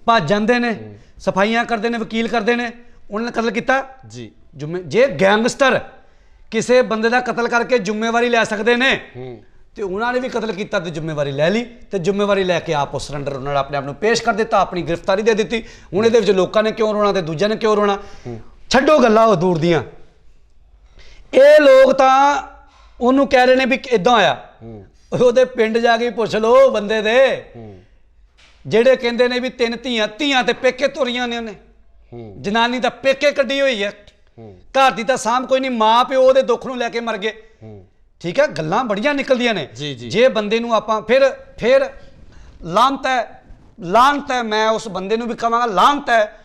ਭੱਜ ਜਾਂਦੇ ਨੇ ਸਫਾਈਆਂ ਕਰਦੇ ਨੇ ਵਕੀਲ ਕਰਦੇ ਨੇ ਉਹਨਾਂ ਨੇ ਕਤਲ ਕੀਤਾ ਜੀ ਜੇ ਗੈਂਗਸਟਰ ਕਿਸੇ ਬੰਦੇ ਦਾ ਕਤਲ ਕਰਕੇ ਜ਼ਿੰਮੇਵਾਰੀ ਲੈ ਸਕਦੇ ਨੇ ਤੇ ਉਹਨਾਂ ਨੇ ਵੀ ਕਤਲ ਕੀਤਾ ਤੇ ਜ਼ਿੰਮੇਵਾਰੀ ਲੈ ਲਈ ਤੇ ਜ਼ਿੰਮੇਵਾਰੀ ਲੈ ਕੇ ਆਪ ਉਹ ਸਰੈਂਡਰ ਉਹਨਾਂ ਨੇ ਆਪਣੇ ਆਪ ਨੂੰ ਪੇਸ਼ ਕਰ ਦਿੱਤਾ ਆਪਣੀ ਗ੍ਰਿਫਤਾਰੀ ਦੇ ਦਿੱਤੀ। ਹੁਣ ਇਹਦੇ ਵਿੱਚ ਲੋਕਾਂ ਨੇ ਕਿਉਂ ਰੋਣਾ ਤੇ ਦੂਜਿਆਂ ਨੇ ਕਿਉਂ ਰੋਣਾ ਛੱਡੋ ਗੱਲਾਂ ਉਹ ਦੂਰ ਦੀਆਂ ਇਹ ਲੋਕ ਤਾਂ ਉਹਨੂੰ ਕਹਿ ਰਹੇ ਨੇ ਵੀ ਇਦਾਂ ਆਇਆ ਉਹਦੇ ਪਿੰਡ ਜਾ ਕੇ ਪੁੱਛ ਲਓ ਬੰਦੇ ਦੇ ਜਿਹੜੇ ਕਹਿੰਦੇ ਨੇ ਵੀ 3 ਧੀਆਂ ਤੇ ਪੇਕੇ ਤੁਰੀਆਂ ਨੇ ਉਹਨੇ ਜਨਾਨੀ ਤਾਂ ਪੇਕੇ ਕੱਢੀ ਹੋਈ ਹੈ ਘਰ ਦੀ ਤਾਂ ਸਾਂਭ ਕੋਈ ਨਹੀਂ ਮਾਂ ਪਿਓ ਉਹਦੇ ਦੁੱਖ ਨੂੰ ਲੈ ਕੇ ਮਰ ਗਏ ਠੀਕ ਹੈ ਗੱਲਾਂ ਬੜੀਆਂ ਨਿਕਲਦੀਆਂ ਨੇ ਜੇ ਬੰਦੇ ਨੂੰ ਆਪਾਂ ਫਿਰ ਲਾਂਤ ਹੈ ਮੈਂ ਉਸ ਬੰਦੇ ਨੂੰ ਵੀ ਕਹਾਂਗਾ ਲਾਂਤ ਹੈ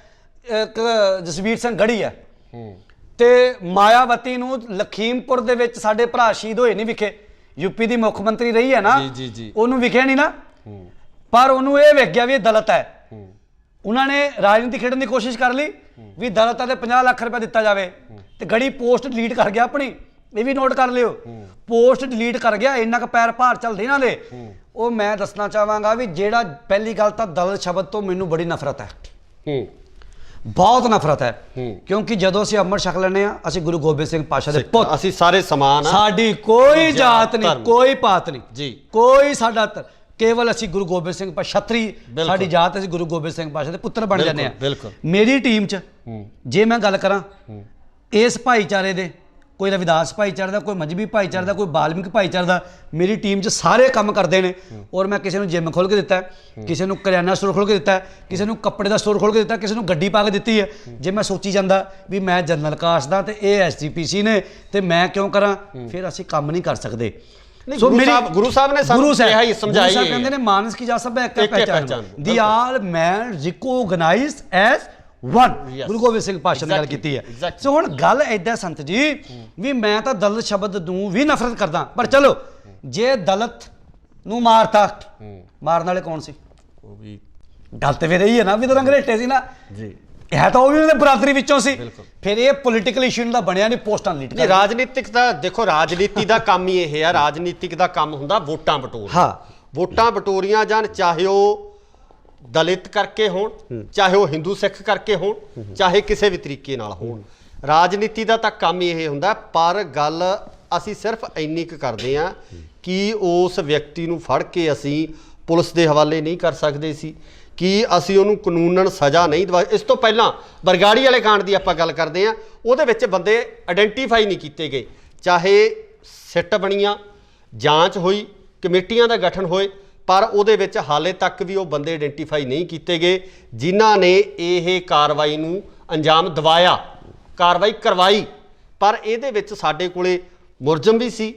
ਜਸਵੀਰ ਸਿੰਘ ਗੜੀ ਹੈ ਤੇ ਮਾਇਆਵਤੀ ਨੂੰ ਲਖੀਮਪੁਰ ਦੇ ਵਿੱਚ ਸਾਡੇ ਭਰਾ ਸ਼ਹੀਦ ਹੋਏ ਨਹੀਂ ਵਿਖੇ ਯੂਪੀ ਦੀ ਮੁੱਖ ਮੰਤਰੀ ਰਹੀ ਹੈ ਨਾ ਉਹਨੂੰ ਵਿਖਿਆ ਨਹੀਂ ਨਾ ਪਰ ਉਹਨੂੰ ਇਹ ਵੇਖ ਗਿਆ ਵੀ ਇਹ ਦਲਿਤ ਹੈ ਉਹਨਾਂ ਨੇ ਰਾਜਨੀਤੀ ਖੇਡਣ ਦੀ ਕੋਸ਼ਿਸ਼ ਕਰ ਲਈ ਵੀ ਦਲਿਤਾਂ ਦੇ 50 ਲੱਖ ਰੁਪਏ ਦਿੱਤਾ ਜਾਵੇ ਤੇ ਗੜੀ ਪੋਸਟ ਡਿਲੀਟ ਕਰ ਗਿਆ ਆਪਣੀ ਇਹ ਵੀ ਨੋਟ ਕਰ ਲਿਓ ਪੋਸਟ ਡਿਲੀਟ ਕਰ ਗਿਆ ਇੰਨਾ ਕੁ ਪੈਰ ਭਾਰ ਚੱਲਦੇ ਇਹਨਾਂ ਦੇ ਉਹ ਮੈਂ ਦੱਸਣਾ ਚਾਹਾਂਗਾ ਵੀ ਜਿਹੜਾ ਪਹਿਲੀ ਗੱਲ ਤਾਂ ਦਲਿਤ ਸ਼ਬਦ ਤੋਂ ਮੈਨੂੰ ਬੜੀ ਨਫ਼ਰਤ ਹੈ ਬਹੁਤ ਨਫ਼ਰਤ ਹੈ ਕਿਉਂਕਿ ਜਦੋਂ ਅਸੀਂ ਅੰਮ੍ਰਿਤ ਛਕ ਲੈਂਦੇ ਆ ਅਸੀਂ ਗੁਰੂ ਗੋਬਿੰਦ ਸਿੰਘ ਪਾਤਸ਼ਾਹ ਦੇ ਪੁੱਤ ਅਸੀਂ ਸਾਰੇ ਸਮਾਨ ਆ ਸਾਡੀ ਕੋਈ ਜਾਤ ਨਹੀਂ ਕੋਈ ਪਾਤ ਨਹੀਂ ਜੀ ਕੋਈ ਸਾਡਾ ਕੇਵਲ ਅਸੀਂ ਗੁਰੂ ਗੋਬਿੰਦ ਸਿੰਘ ਪਾਤਸ਼ਾਹ ਛਤਰੀ ਸਾਡੀ ਜਾਤ ਅਸੀਂ ਗੁਰੂ ਗੋਬਿੰਦ ਸਿੰਘ ਪਾਤਸ਼ਾਹ ਦੇ ਪੁੱਤਰ ਬਣ ਜਾਂਦੇ ਆ ਮੇਰੀ ਟੀਮ 'ਚ ਜੇ ਮੈਂ ਗੱਲ ਕਰਾਂ ਇਸ ਭਾਈਚਾਰੇ ਦੇ ਕੋਈ ਰਵਿਦਾਸ ਭਾਈਚਾਰੇ ਦਾ ਕੋਈ ਮਜ਼੍ਹਬੀ ਭਾਈਚਾਰੇ ਦਾ ਕੋਈ ਬਾਲਮਿਕ ਭਾਈਚਾਰੇ ਦਾ ਮੇਰੀ ਟੀਮ 'ਚ ਸਾਰੇ ਕੰਮ ਕਰਦੇ ਨੇ ਔਰ ਮੈਂ ਕਿਸੇ ਨੂੰ ਜਿਮ ਖੋਲ੍ਹ ਕੇ ਦਿੱਤਾ ਕਿਸੇ ਨੂੰ ਕਰਿਆਨਾ ਸਟੋਰ ਖੋਲ੍ਹ ਕੇ ਦਿੱਤਾ ਕਿਸੇ ਨੂੰ ਕੱਪੜੇ ਦਾ ਸਟੋਰ ਖੋਲ੍ਹ ਕੇ ਦਿੱਤਾ ਕਿਸੇ ਨੂੰ ਗੱਡੀ ਪਾ ਕੇ ਦਿੱਤੀ ਹੈ ਜੇ ਮੈਂ ਸੋਚੀ ਜਾਂਦਾ ਵੀ ਮੈਂ ਜਨਰਲ ਕਾਸਟ ਦਾ ਤੇ ਇਹ SGPC ਨੇ ਤੇ ਮੈਂ ਕਿਉਂ ਕਰਾਂ ਫਿਰ ਅਸੀਂ ਕੰਮ ਨਹੀਂ ਕਰ ਸਕਦੇ। ਗੁਰੂ ਸਾਹਿਬ ਨੇ ਸਾਨੂੰ ਇਹ ਸਮਝਾਇਆ ਹੈ ਕਹਿੰਦੇ ਨੇ ਮਾਨਸ ਕੀ ਜਾ ਸਭ ਇੱਕ ਪਹਿਚਾਨ ਦੀ ਆਲ ਮੈਨ ਰਿਕੋਗਨਾਈਜ਼ਡ ਐਜ਼ ਵਨ ਗੁਰੂ ਗੋਬਿੰਦ ਸਿੰਘ ਪਾਤਸ਼ਾਹ ਨੇ ਗੱਲ ਕੀਤੀ ਹੈ। ਸੋ ਹੁਣ ਗੱਲ ਏਦਾਂ ਸੰਤ ਜੀ ਵੀ ਮੈਂ ਤਾਂ ਦਲਿਤ ਸ਼ਬਦ ਨੂੰ ਵੀ ਨਫ਼ਰਤ ਕਰਦਾ ਪਰ ਚਲੋ ਜੇ ਦਲਿਤ ਨੂੰ ਮਾਰਤਾ ਮਾਰਨ ਵਾਲੇ ਕੌਣ ਸੀ ਉਹ ਵੀ ਗੱਲ ਤੇ ਫਿਰ ਇਹੀ ਹੈ ਨਾ ਵੀ ਤਾਂ ਅੰਗਰੇਟੇ ਸੀ ਨਾ ਜੀ ਹੈ ਤਾਂ ਉਹ ਵੀ ਉਹਦੇ ਬਰਾਦਰੀ ਵਿੱਚੋਂ ਸੀ ਫਿਰ ਇਹ ਪੋਲੀਟੀਕਲ ਇਸ਼ੂ ਦਾ ਬਣਿਆ ਨਹੀਂ ਪੋਸਟਾਂ ਲੀਡ ਨਹੀਂ ਰਾਜਨੀਤਿਕ ਦਾ ਦੇਖੋ ਰਾਜਨੀਤੀ ਦਾ ਕੰਮ ਹੀ ਇਹ ਆ ਰਾਜਨੀਤਿਕ ਦਾ ਕੰਮ ਹੁੰਦਾ ਵੋਟਾਂ ਬਟੋਰ ਹਾਂ ਵੋਟਾਂ ਬਟੋਰੀਆਂ ਜਾਣ ਚਾਹੇ ਉਹ ਦਲਿਤ ਕਰਕੇ ਹੋਣ ਚਾਹੇ ਉਹ ਹਿੰਦੂ ਸਿੱਖ ਕਰਕੇ ਹੋਣ ਚਾਹੇ ਕਿਸੇ ਵੀ ਤਰੀਕੇ ਨਾਲ ਹੋਣ ਰਾਜਨੀਤੀ ਦਾ ਤਾਂ ਕੰਮ ਹੀ ਇਹ ਹੁੰਦਾ ਪਰ ਗੱਲ ਅਸੀਂ ਸਿਰਫ ਇੰਨੀ ਕੁ ਕਰਦੇ ਹਾਂ ਕਿ ਉਸ ਵਿਅਕਤੀ ਨੂੰ ਫੜ ਕੇ ਅਸੀਂ ਪੁਲਿਸ ਦੇ ਹਵਾਲੇ ਨਹੀਂ ਕਰ ਸਕਦੇ ਸੀ ਕਿ ਅਸੀਂ ਉਹਨੂੰ ਕਾਨੂੰਨਨ ਸਜ਼ਾ ਨਹੀਂ ਦਵਾ ਇਸ ਤੋਂ ਪਹਿਲਾਂ ਬਰਗਾੜੀ ਵਾਲੇ ਕਾਂਡ ਦੀ ਆਪਾਂ ਗੱਲ ਕਰਦੇ ਹਾਂ ਉਹਦੇ ਵਿੱਚ ਬੰਦੇ ਆਇਡੈਂਟੀਫਾਈ ਨਹੀਂ ਕੀਤੇ ਗਏ ਚਾਹੇ ਸਿੱਟ ਬਣੀਆਂ ਜਾਂਚ ਹੋਈ ਕਮੇਟੀਆਂ ਦਾ ਗਠਨ ਹੋਏ ਪਰ ਉਹਦੇ ਵਿੱਚ ਹਾਲੇ ਤੱਕ ਵੀ ਉਹ ਬੰਦੇ ਆਇਡੈਂਟੀਫਾਈ ਨਹੀਂ ਕੀਤੇ ਗਏ ਜਿਨ੍ਹਾਂ ਨੇ ਇਹ ਕਾਰਵਾਈ ਨੂੰ ਅੰਜਾਮ ਦਿਵਾਇਆ ਕਾਰਵਾਈ ਕਰਵਾਈ ਪਰ ਇਹਦੇ ਵਿੱਚ ਸਾਡੇ ਕੋਲੇ ਮੁਲਜ਼ਮ ਵੀ ਸੀ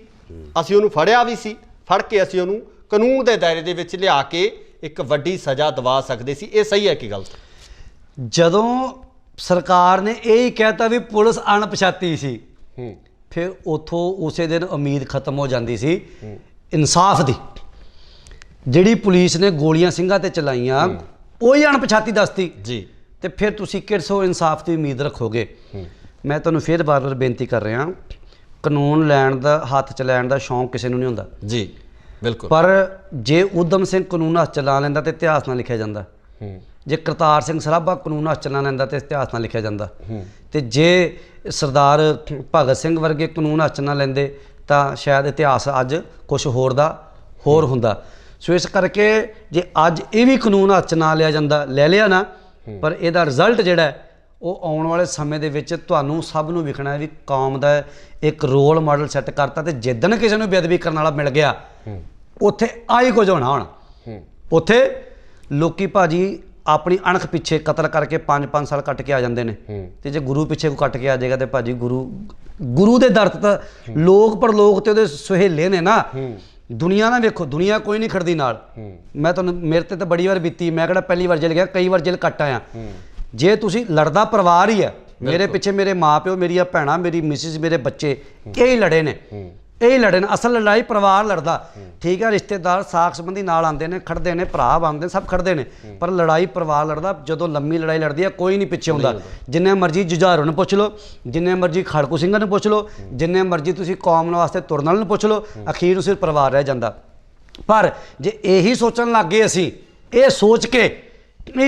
ਅਸੀਂ ਉਹਨੂੰ ਫੜਿਆ ਵੀ ਸੀ ਫੜ ਕੇ ਅਸੀਂ ਉਹਨੂੰ ਕਾਨੂੰਨ ਦੇ ਦਾਇਰੇ ਦੇ ਵਿੱਚ ਲਿਆ ਕੇ ਇੱਕ ਵੱਡੀ ਸਜ਼ਾ ਦਿਵਾ ਸਕਦੇ ਸੀ ਇਹ ਸਹੀ ਹੈ ਕਿ ਗਲਤ ਜਦੋਂ ਸਰਕਾਰ ਨੇ ਇਹ ਹੀ ਕਹਿਤਾ ਵੀ ਪੁਲਿਸ ਅਣਪਛਾਤੀ ਸੀ ਫਿਰ ਉੱਥੋਂ ਉਸੇ ਦਿਨ ਉਮੀਦ ਖਤਮ ਹੋ ਜਾਂਦੀ ਸੀ ਇਨਸਾਫ ਦੀ ਜਿਹੜੀ ਪੁਲਿਸ ਨੇ ਗੋਲੀਆਂ ਸਿੰਘਾਂ ਤੇ ਚਲਾਈਆਂ ਉਹੀ ਅਣਪਛਾਤੀ ਦੱਸਤੀ ਜੀ ਤੇ ਫਿਰ ਤੁਸੀਂ ਕਿਹੜਸੋ ਇਨਸਾਫ ਦੀ ਉਮੀਦ ਰੱਖੋਗੇ ਮੈਂ ਤੁਹਾਨੂੰ ਫਿਰ ਬਾਰ-ਬਾਰ ਬੇਨਤੀ ਕਰ ਰਿਹਾ ਕਾਨੂੰਨ ਲੈਣ ਦਾ ਹੱਥ 'ਚ ਲੈਣ ਦਾ ਸ਼ੌਂਕ ਕਿਸੇ ਨੂੰ ਨਹੀਂ ਹੁੰਦਾ ਜੀ ਬਿਲਕੁਲ ਪਰ ਜੇ ਊਧਮ ਸਿੰਘ ਕਾਨੂੰਨ ਹੱਥ 'ਚ ਲਾ ਲੈਂਦਾ ਤੇ ਇਤਿਹਾਸ ਨਾਲ ਲਿਖਿਆ ਜਾਂਦਾ ਜੇ ਕਰਤਾਰ ਸਿੰਘ ਸਰਾਭਾ ਕਾਨੂੰਨ ਹੱਥ 'ਚ ਨਾ ਲੈਂਦਾ ਤੇ ਇਤਿਹਾਸ ਨਾਲ ਲਿਖਿਆ ਜਾਂਦਾ, ਤੇ ਜੇ ਸਰਦਾਰ ਭਗਤ ਸਿੰਘ ਵਰਗੇ ਕਾਨੂੰਨ ਹੱਥ 'ਚ ਨਾ ਲੈਂਦੇ ਤਾਂ ਸ਼ਾਇਦ ਇਤਿਹਾਸ ਅੱਜ ਕੁਝ ਹੋਰ ਦਾ ਹੋਰ ਹੁੰਦਾ। ਸੋ ਇਸ ਕਰਕੇ ਜੇ ਅੱਜ ਇਹ ਵੀ ਕਾਨੂੰਨ ਹੱਥ 'ਚ ਨਾ ਲਿਆ ਜਾਂਦਾ, ਲੈ ਲਿਆ ਨਾ, ਪਰ ਇਹਦਾ ਰਿਜ਼ਲਟ ਜਿਹੜਾ ਹੈ ਉਹ ਆਉਣ ਵਾਲੇ ਸਮੇਂ ਦੇ ਵਿੱਚ ਤੁਹਾਨੂੰ ਸਭ ਨੂੰ ਵਿਖਣਾ ਹੈ ਵੀ ਕੌਮ ਦਾ ਇੱਕ ਰੋਲ ਮਾਡਲ ਸੈੱਟ ਕਰਤਾ, ਤੇ ਜਿੱਦਣ ਕਿਸੇ ਨੂੰ ਬੇਅਦਬੀ ਕਰਨ ਵਾਲਾ ਮਿਲ ਗਿਆ ਉੱਥੇ ਆਹੀ ਕੁਝ ਹੋਣਾ। ਹੁਣ ਉੱਥੇ ਲੋਕੀ ਭਾਜੀ ਆਪਣੀ ਅਣਖ ਪਿੱਛੇ ਕਤਲ ਕਰਕੇ 5-5 ਸਾਲ ਕੱਟ ਕੇ ਆ ਜਾਂਦੇ ਨੇ, ਤੇ ਜੇ ਗੁਰੂ ਪਿੱਛੇ ਕੋਈ ਕੱਟ ਕੇ ਆ ਜਾਏਗਾ ਤੇ ਭਾਜੀ ਗੁਰੂ ਦੇ ਦਰ ਤਾਂ ਲੋਕ ਪਰਲੋਕ ਤੇ ਉਹਦੇ ਸੁਹੇਲੇ ਨੇ ਨਾ। ਦੁਨੀਆ ਨਾ ਵੇਖੋ, ਦੁਨੀਆ ਕੋਈ ਨਹੀਂ ਖੜਦੀ ਨਾਲ। ਮੈਂ ਤੁਹਾਨੂੰ, ਮੇਰੇ ਤੇ ਤਾਂ ਬੜੀ ਵਾਰ ਬੀਤੀ, ਮੈਂ ਕਿਹੜਾ ਪਹਿਲੀ ਵਾਰ ਜੇਲ੍ਹ ਗਿਆ, ਕਈ ਵਾਰ ਜੇਲ੍ਹ ਕੱਟ ਆਇਆ। ਜੇ ਤੁਸੀਂ ਲੜਦਾ ਪਰਿਵਾਰ ਹੀ ਹੈ, ਮੇਰੇ ਪਿੱਛੇ ਮੇਰੇ ਮਾਂ ਪਿਓ, ਮੇਰੀਆਂ ਭੈਣਾਂ, ਮੇਰੀ ਮਿਸਿਸ, ਮੇਰੇ ਬੱਚੇ, ਇਹ ਹੀ ਲੜੇ ਨੇ, ਇਹ ਹੀ ਲੜੇ ਨੇ। ਅਸਲ ਲੜਾਈ ਪਰਿਵਾਰ ਲੜਦਾ, ਠੀਕ ਹੈ। ਰਿਸ਼ਤੇਦਾਰ ਸਾਕ ਸੰਬੰਧੀ ਨਾਲ ਆਉਂਦੇ ਨੇ, ਖੜਦੇ ਨੇ, ਭਰਾ ਬਣਦੇ ਸਭ ਖੜਦੇ ਨੇ, ਪਰ ਲੜਾਈ ਪਰਿਵਾਰ ਲੜਦਾ। ਜਦੋਂ ਲੰਮੀ ਲੜਾਈ ਲੜਦੀ ਹੈ ਕੋਈ ਨਹੀਂ ਪਿੱਛੇ ਹੁੰਦਾ। ਜਿੰਨੇ ਮਰਜ਼ੀ ਜੁਝਾਰੂ ਨੂੰ ਪੁੱਛ ਲਓ, ਜਿੰਨੇ ਮਰਜ਼ੀ ਖੜਕੂ ਸਿੰਘਾਂ ਨੂੰ ਪੁੱਛ ਲਓ, ਜਿੰਨੇ ਮਰਜ਼ੀ ਤੁਸੀਂ ਕੌਮ ਵਾਸਤੇ ਤੁਰਨ ਵਾਲੇ ਨੂੰ ਪੁੱਛ ਲਓ, ਅਖੀਰ ਨੂੰ ਸਿਰਫ ਪਰਿਵਾਰ ਰਹਿ ਜਾਂਦਾ। ਪਰ ਜੇ ਇਹੀ ਸੋਚਣ ਲੱਗ ਗਏ ਅਸੀਂ, ਇਹ